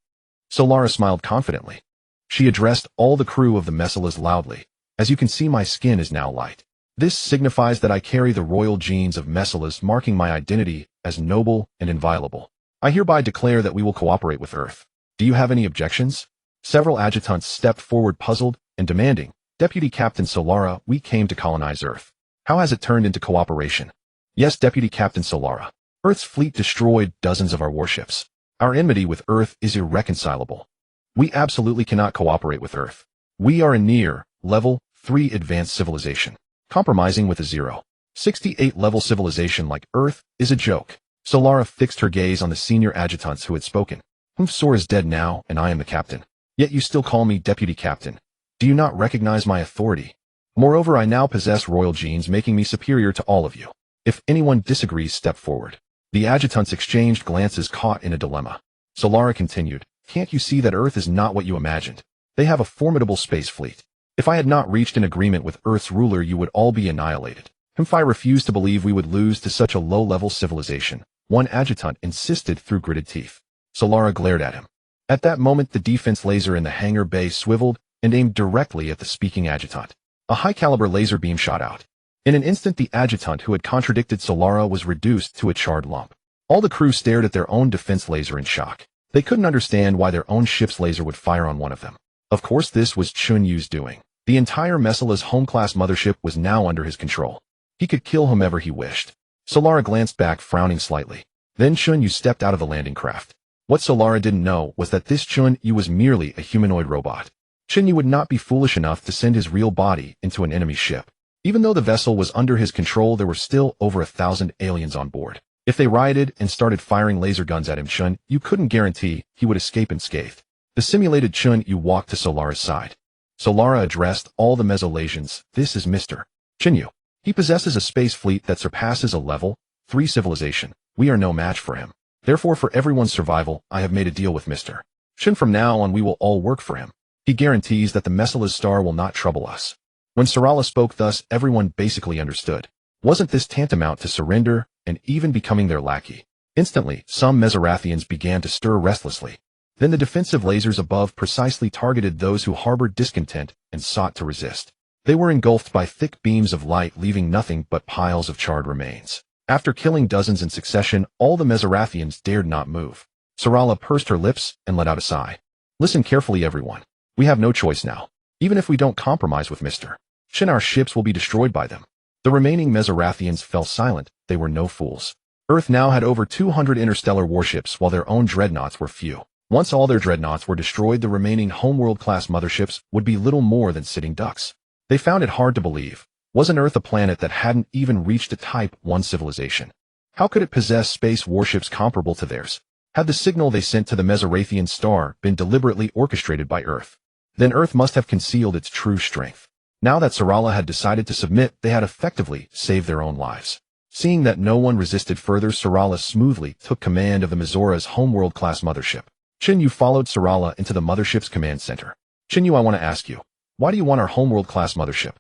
[SPEAKER 1] Solara smiled confidently. She addressed all the crew of the Messilas loudly. As you can see, my skin is now light. This signifies that I carry the royal genes of Messilas, marking my identity as noble and inviolable. I hereby declare that we will cooperate with Earth. Do you have any objections? Several adjutants stepped forward, puzzled and demanding. Deputy Captain Solara, we came to colonize Earth. How has it turned into cooperation? Yes, Deputy Captain Solara. Earth's fleet destroyed dozens of our warships. Our enmity with Earth is irreconcilable. We absolutely cannot cooperate with Earth. We are a near, level 3 advanced civilization. Compromising with a 0.68 level civilization like Earth is a joke. Solara fixed her gaze on the senior adjutants who had spoken. Humfsor is dead now, and I am the captain. Yet you still call me deputy captain. Do you not recognize my authority? Moreover, I now possess royal genes, making me superior to all of you. If anyone disagrees, step forward. The adjutants exchanged glances, caught in a dilemma. Solara continued, can't you see that Earth is not what you imagined? They have a formidable space fleet. If I had not reached an agreement with Earth's ruler, you would all be annihilated. Humfai refused to believe we would lose to such a low-level civilization. One adjutant insisted through gritted teeth. Solara glared at him. At that moment, the defense laser in the hangar bay swiveled and aimed directly at the speaking adjutant. A high-caliber laser beam shot out. In an instant, the adjutant who had contradicted Solara was reduced to a charred lump. All the crew stared at their own defense laser in shock. They couldn't understand why their own ship's laser would fire on one of them. Of course, this was Chen Yu's doing. The entire Messila's home-class mothership was now under his control. He could kill whomever he wished. Solara glanced back, frowning slightly. Then Chen Yu stepped out of the landing craft. What Solara didn't know was that this Chen Yu was merely a humanoid robot. Chen Yu would not be foolish enough to send his real body into an enemy ship. Even though the vessel was under his control, there were still over 1,000 aliens on board. If they rioted and started firing laser guns at him, Chen Yu couldn't guarantee he would escape unscathed. The simulated Chen Yu walked to Solara's side. Solara addressed all the Mesolasians. This is Mr. Chen Yu. He possesses a space fleet that surpasses a level 3 civilization. We are no match for him. Therefore, for everyone's survival, I have made a deal with Mr. Chen. From now on, we will all work for him. He guarantees that the Messila's star will not trouble us. When Sarala spoke thus, everyone basically understood. Wasn't this tantamount to surrender and even becoming their lackey? Instantly, some Mesorathians began to stir restlessly. Then the defensive lasers above precisely targeted those who harbored discontent and sought to resist. They were engulfed by thick beams of light, leaving nothing but piles of charred remains. After killing dozens in succession, all the Mesorathians dared not move. Sarala pursed her lips and let out a sigh. Listen carefully, everyone. We have no choice now. Even if we don't compromise with Mr. Chen, our ships will be destroyed by them. The remaining Mesorathians fell silent. They were no fools. Earth now had over 200 interstellar warships, while their own dreadnoughts were few. Once all their dreadnoughts were destroyed, the remaining homeworld-class motherships would be little more than sitting ducks. They found it hard to believe. Wasn't Earth a planet that hadn't even reached a Type 1 civilization? How could it possess space warships comparable to theirs? Had the signal they sent to the Mesorathian star been deliberately orchestrated by Earth? Then Earth must have concealed its true strength. Now that Sarala had decided to submit, they had effectively saved their own lives. Seeing that no one resisted further, Sarala smoothly took command of the Mizora's homeworld-class mothership. Chen Yu followed Sarala into the mothership's command center. Chen Yu, I want to ask you, why do you want our homeworld-class mothership?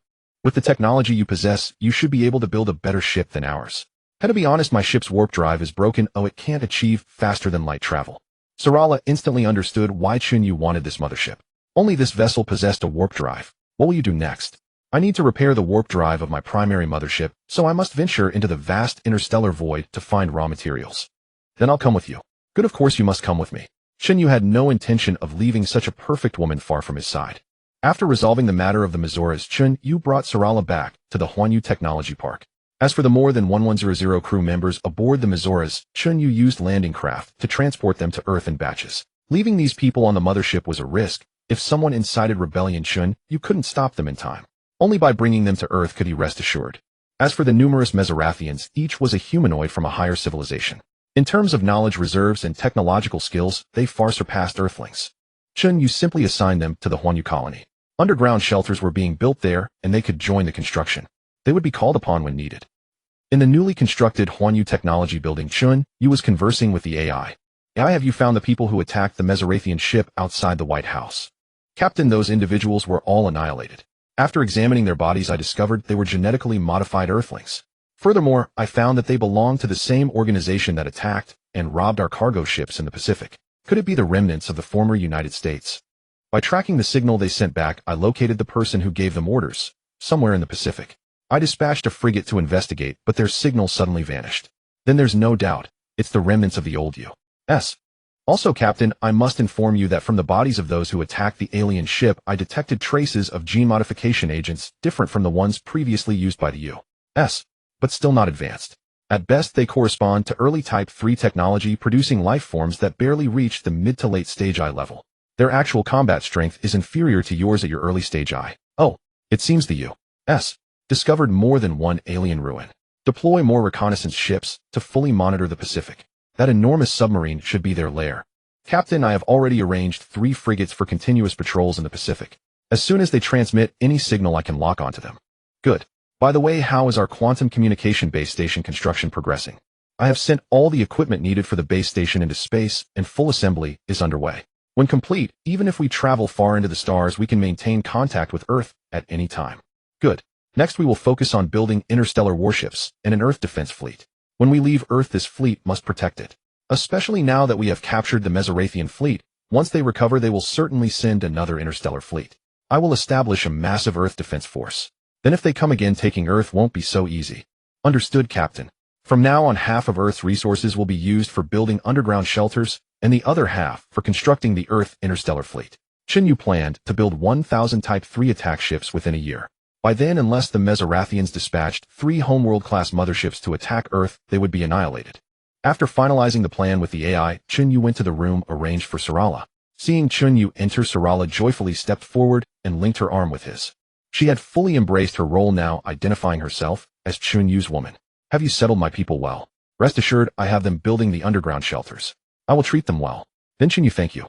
[SPEAKER 1] With the technology you possess, you should be able to build a better ship than ours. To be honest, my ship's warp drive is broken. It can't achieve faster than light travel. Sarala instantly understood why Chen Yu wanted this mothership. Only this vessel possessed a warp drive. What will you do next? I need to repair the warp drive of my primary mothership, so I must venture into the vast interstellar void to find raw materials. Then I'll come with you. Good, of course you must come with me. Chen Yu had no intention of leaving such a perfect woman far from his side. After resolving the matter of the Mizoras, Chen Yu brought Sarala back to the Huanyu Technology Park. As for the more than 1100 crew members aboard the Mizoras, Chen Yu used landing craft to transport them to Earth in batches. Leaving these people on the mothership was a risk. If someone incited rebellion, Chen Yu couldn't stop them in time. Only by bringing them to Earth could he rest assured. As for the numerous Mesorathians, each was a humanoid from a higher civilization. In terms of knowledge reserves and technological skills, they far surpassed Earthlings. Chen Yu simply assigned them to the Huanyu colony. Underground shelters were being built there, and they could join the construction. They would be called upon when needed. In the newly constructed Huanyu Technology Building, Chen Yu was conversing with the AI. Have you found the people who attacked the Mesorathian ship outside the White House? Captain, those individuals were all annihilated. After examining their bodies, I discovered they were genetically modified Earthlings. Furthermore, I found that they belonged to the same organization that attacked and robbed our cargo ships in the Pacific. Could it be the remnants of the former United States? By tracking the signal they sent back, I located the person who gave them orders, somewhere in the Pacific. I dispatched a frigate to investigate, but their signal suddenly vanished. Then there's no doubt, it's the remnants of the old U.S. Also, Captain, I must inform you that from the bodies of those who attacked the alien ship, I detected traces of gene modification agents different from the ones previously used by the U.S., but still not advanced. At best, they correspond to early Type 3 technology producing life forms that barely reach the mid to late stage I level. Their actual combat strength is inferior to yours at your early stage I. Oh, it seems the U.S. discovered more than one alien ruin. Deploy more reconnaissance ships to fully monitor the Pacific. That enormous submarine should be their lair. Captain, I have already arranged 3 frigates for continuous patrols in the Pacific. As soon as they transmit any signal, I can lock onto them. Good. By the way, how is our quantum communication base station construction progressing? I have sent all the equipment needed for the base station into space, and full assembly is underway. When complete, even if we travel far into the stars, we can maintain contact with Earth at any time. Good. Next, we will focus on building interstellar warships and an Earth defense fleet. When we leave Earth, this fleet must protect it. Especially now that we have captured the Mesorathian fleet, once they recover, they will certainly send another interstellar fleet. I will establish a massive Earth defense force. Then if they come again, taking Earth won't be so easy. Understood, Captain. From now on, half of Earth's resources will be used for building underground shelters, and the other half for constructing the Earth interstellar fleet. Chen Yu planned to build 1,000 Type 3 attack ships within a year. By then, unless the Mesorathians dispatched 3 homeworld-class motherships to attack Earth, they would be annihilated. After finalizing the plan with the AI, Chen Yu went to the room arranged for Sarala. Seeing Chen Yu enter, Sarala joyfully stepped forward and linked her arm with his. She had fully embraced her role now, identifying herself as Chen Yu's woman. Have you settled my people well? Rest assured, I have them building the underground shelters. I will treat them well. Then Chen Yu, thank you.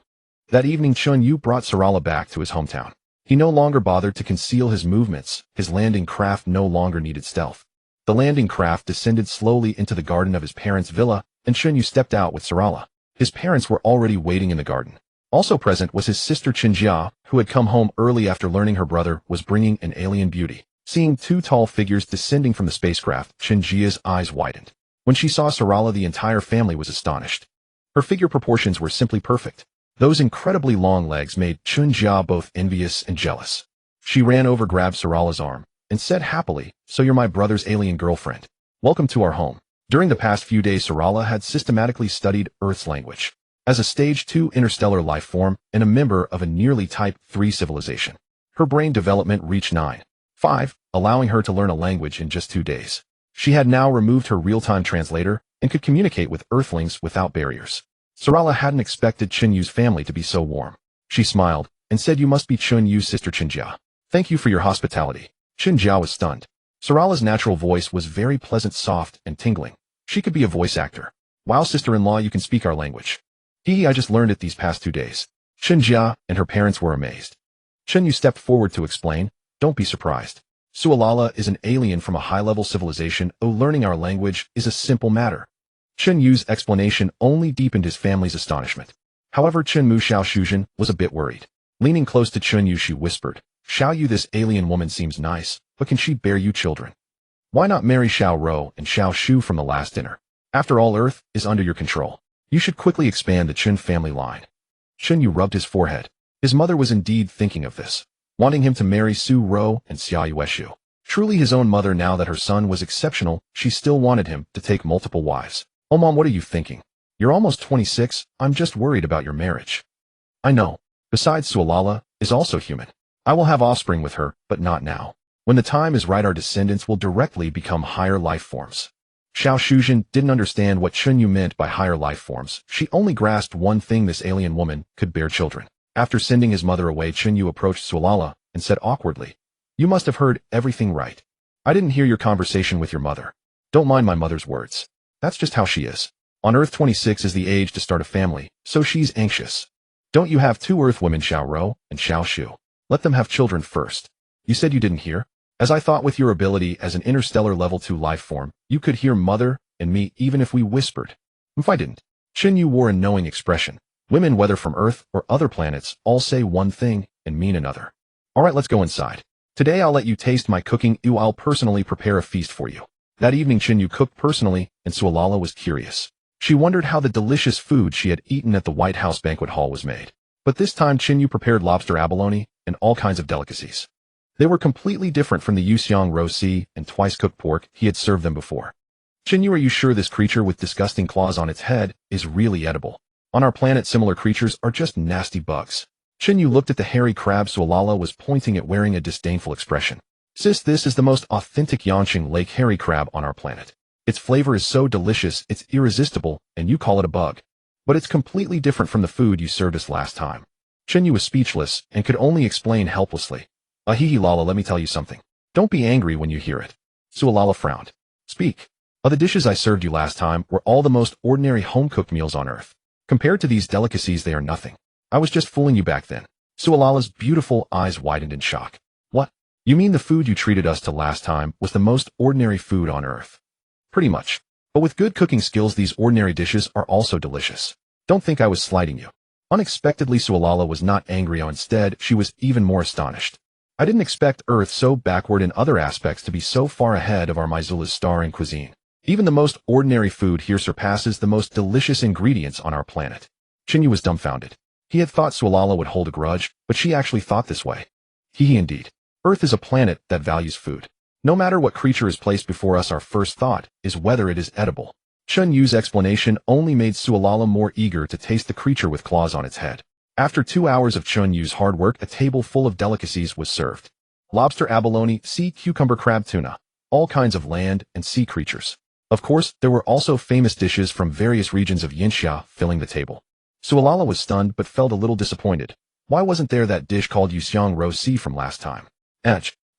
[SPEAKER 1] That evening, Chen Yu brought Sarala back to his hometown. He no longer bothered to conceal his movements. His landing craft no longer needed stealth. The landing craft descended slowly into the garden of his parents' villa, and Chen Yu stepped out with Sarala. His parents were already waiting in the garden. Also present was his sister Chenjia, who had come home early after learning her brother was bringing an alien beauty. Seeing 2 tall figures descending from the spacecraft, Chenjia's eyes widened. When she saw Sarala, the entire family was astonished. Her figure proportions were simply perfect. Those incredibly long legs made Chenjia both envious and jealous. She ran over, grabbed Sarala's arm, and said happily, "So you're my brother's alien girlfriend. Welcome to our home." During the past few days, Sarala had systematically studied Earth's language. As a Stage 2 interstellar life form and a member of a nearly Type 3 civilization, her brain development reached 9.5, allowing her to learn a language in just 2 days. She had now removed her real-time translator and could communicate with Earthlings without barriers. Sarala hadn't expected Chen Yu's family to be so warm. She smiled and said, "You must be Chen Yu's sister Chenjia. Thank you for your hospitality." Chenjia was stunned. Sarala's natural voice was very pleasant, soft, and tingling. She could be a voice actor. "Wow, sister-in-law, you can speak our language." I just learned it these past 2 days." Chenjia and her parents were amazed. Chen Yu stepped forward to explain, "Don't be surprised. Sualala is an alien from a high-level civilization. Learning our language is a simple matter." Chen Yu's explanation only deepened his family's astonishment. However, Chen Mu Xiao Shuzhen was a bit worried. Leaning close to Chen Yu, she whispered, "Xiao Yu, this alien woman seems nice, but can she bear you children? Why not marry Xiao Ro and Xiao Shu from the last dinner? After all, Earth is under your control. You should quickly expand the Chen family line." Chen Yu rubbed his forehead. His mother was indeed thinking of this, wanting him to marry Su Ro and Xia Yueshu. Truly his own mother. Now that her son was exceptional, she still wanted him to take multiple wives. "Oh, Mom, what are you thinking? You're almost 26. I'm just worried about your marriage." "I know. Besides, Sualala is also human. I will have offspring with her, but not now. When the time is right, our descendants will directly become higher life forms." Xiao Shuzhen didn't understand what Chen Yu meant by higher life forms. She only grasped one thing: this alien woman could bear children. After sending his mother away, Chen Yu approached Sualala and said awkwardly, "You must have heard everything right. I didn't hear your conversation with your mother. Don't mind my mother's words. That's just how she is. On Earth 26 is the age to start a family, so she's anxious. Don't you have 2 Earth women, Xiao Ro and Xiao Shu? Let them have children first." "You said you didn't hear?" "As I thought, with your ability as an interstellar level 2 life form, you could hear mother and me even if we whispered." "If I didn't?" Chen Yu wore a knowing expression. "Women, whether from Earth or other planets, all say one thing, and mean another. Alright, let's go inside. Today I'll let you taste my cooking. I'll personally prepare a feast for you. That evening Chen Yu cooked personally, and Sualala was curious. She wondered how the delicious food she had eaten at the White House banquet hall was made. But this time Chen Yu prepared lobster abalone and all kinds of delicacies. They were completely different from the yuxiang rosi and twice-cooked pork he had served them before. Chen Yu, are you sure this creature with disgusting claws on its head is really edible? On our planet, similar creatures are just nasty bugs. Chen Yu looked at the hairy crab Sualala was pointing at, wearing a disdainful expression. Sis, this is the most authentic Yanqing Lake hairy crab on our planet. Its flavor is so delicious, it's irresistible, and you call it a bug. But it's completely different from the food you served us last time. Chen Yu was speechless and could only explain helplessly. Ahihi Lala, let me tell you something. Don't be angry when you hear it. Sualala frowned. Speak. The dishes I served you last time were all the most ordinary home-cooked meals on earth. Compared to these delicacies, they are nothing. I was just fooling you back then. Sualala's beautiful eyes widened in shock. What? You mean the food you treated us to last time was the most ordinary food on earth? Pretty much. But with good cooking skills, these ordinary dishes are also delicious. Don't think I was slighting you. Unexpectedly, Sualala was not angry. Instead, she was even more astonished. I didn't expect Earth, so backward in other aspects, to be so far ahead of our Maizula's star in cuisine. Even the most ordinary food here surpasses the most delicious ingredients on our planet. Chen Yu was dumbfounded. He had thought Sualala would hold a grudge, but she actually thought this way. Indeed. Earth is a planet that values food. No matter what creature is placed before us, our first thought is whether it is edible. Chen Yu's explanation only made Sualala more eager to taste the creature with claws on its head. After 2 hours of Chen Yu's hard work, a table full of delicacies was served. Lobster abalone, sea cucumber, crab, tuna, all kinds of land and sea creatures. Of course, there were also famous dishes from various regions of Yinxia filling the table. Sualala was stunned but felt a little disappointed. Why wasn't there that dish called yuxiang rosi from last time?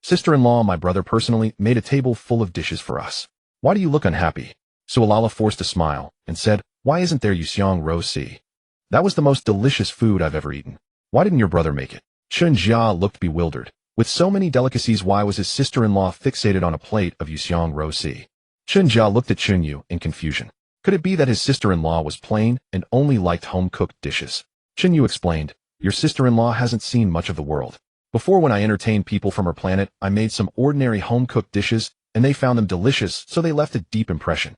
[SPEAKER 1] Sister-in-law, my brother personally made a table full of dishes for us. Why do you look unhappy? Sualala forced a smile and said, why isn't there yuxiang rosi? That was the most delicious food I've ever eaten. Why didn't your brother make it? Chen Jia looked bewildered. With so many delicacies, why was his sister-in-law fixated on a plate of yuxiang rosi? Chen Jia looked at Chen Yu in confusion. Could it be that his sister-in-law was plain and only liked home-cooked dishes? Chen Yu explained, your sister-in-law hasn't seen much of the world. Before, when I entertained people from her planet, I made some ordinary home-cooked dishes, and they found them delicious, so they left a deep impression.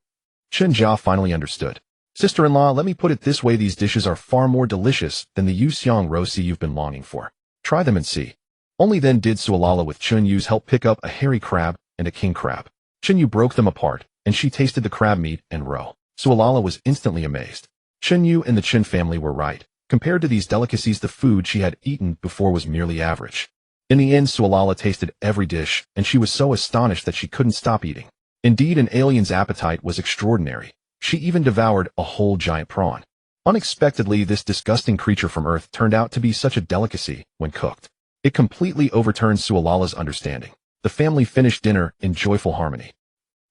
[SPEAKER 1] Chen Jia finally understood. Sister-in-law, let me put it this way, these dishes are far more delicious than the yuxiang rosi you've been longing for. Try them and see. Only then did Sualala with Chen Yu's help pick up a hairy crab and a king crab. Chen Yu broke them apart, and she tasted the crab meat and roe. Sualala was instantly amazed. Chen Yu and the Chen family were right. Compared to these delicacies, the food she had eaten before was merely average. In the end, Sualala tasted every dish, and she was so astonished that she couldn't stop eating. Indeed, an alien's appetite was extraordinary. She even devoured a whole giant prawn. Unexpectedly, this disgusting creature from Earth turned out to be such a delicacy when cooked. It completely overturned Sualala's understanding. The family finished dinner in joyful harmony.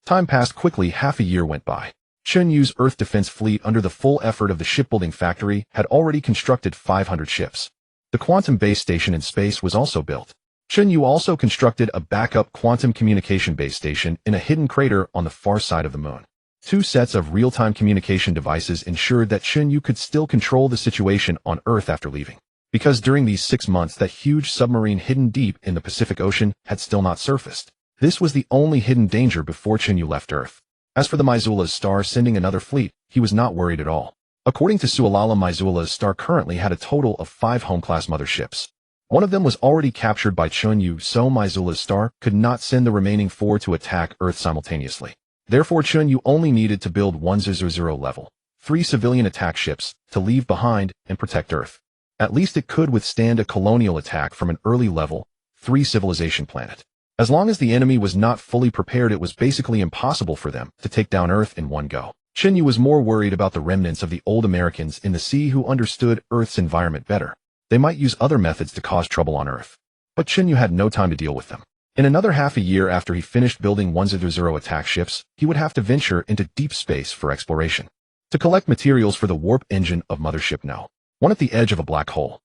[SPEAKER 1] Time passed quickly. Half a year went by. Chen Yu's Earth defense fleet, under the full effort of the shipbuilding factory, had already constructed 500 ships. The quantum base station in space was also built. Chen Yu also constructed a backup quantum communication base station in a hidden crater on the far side of the moon. 2 sets of real-time communication devices ensured that Chen Yu could still control the situation on Earth after leaving. Because during these 6 months, that huge submarine hidden deep in the Pacific Ocean had still not surfaced. This was the only hidden danger before Chen Yu left Earth. As for the Maizula's star sending another fleet, he was not worried at all. According to Sualala, Maizula's star currently had a total of 5 home-class motherships. One of them was already captured by Chen Yu, so Maizula's star could not send the remaining 4 to attack Earth simultaneously. Therefore, Chen Yu only needed to build 100 level 3 civilian attack ships to leave behind and protect Earth. At least it could withstand a colonial attack from an early level 3 civilization planet. As long as the enemy was not fully prepared, it was basically impossible for them to take down Earth in one go. Chen Yu was more worried about the remnants of the old Americans in the sea who understood Earth's environment better. They might use other methods to cause trouble on Earth. But Chen Yu had no time to deal with them. In another half a year after he finished building 100 attack ships, he would have to venture into deep space for exploration. To collect materials for the warp engine of Mothership No. 1 at the edge of a black hole.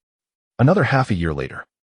[SPEAKER 1] Another half a year later.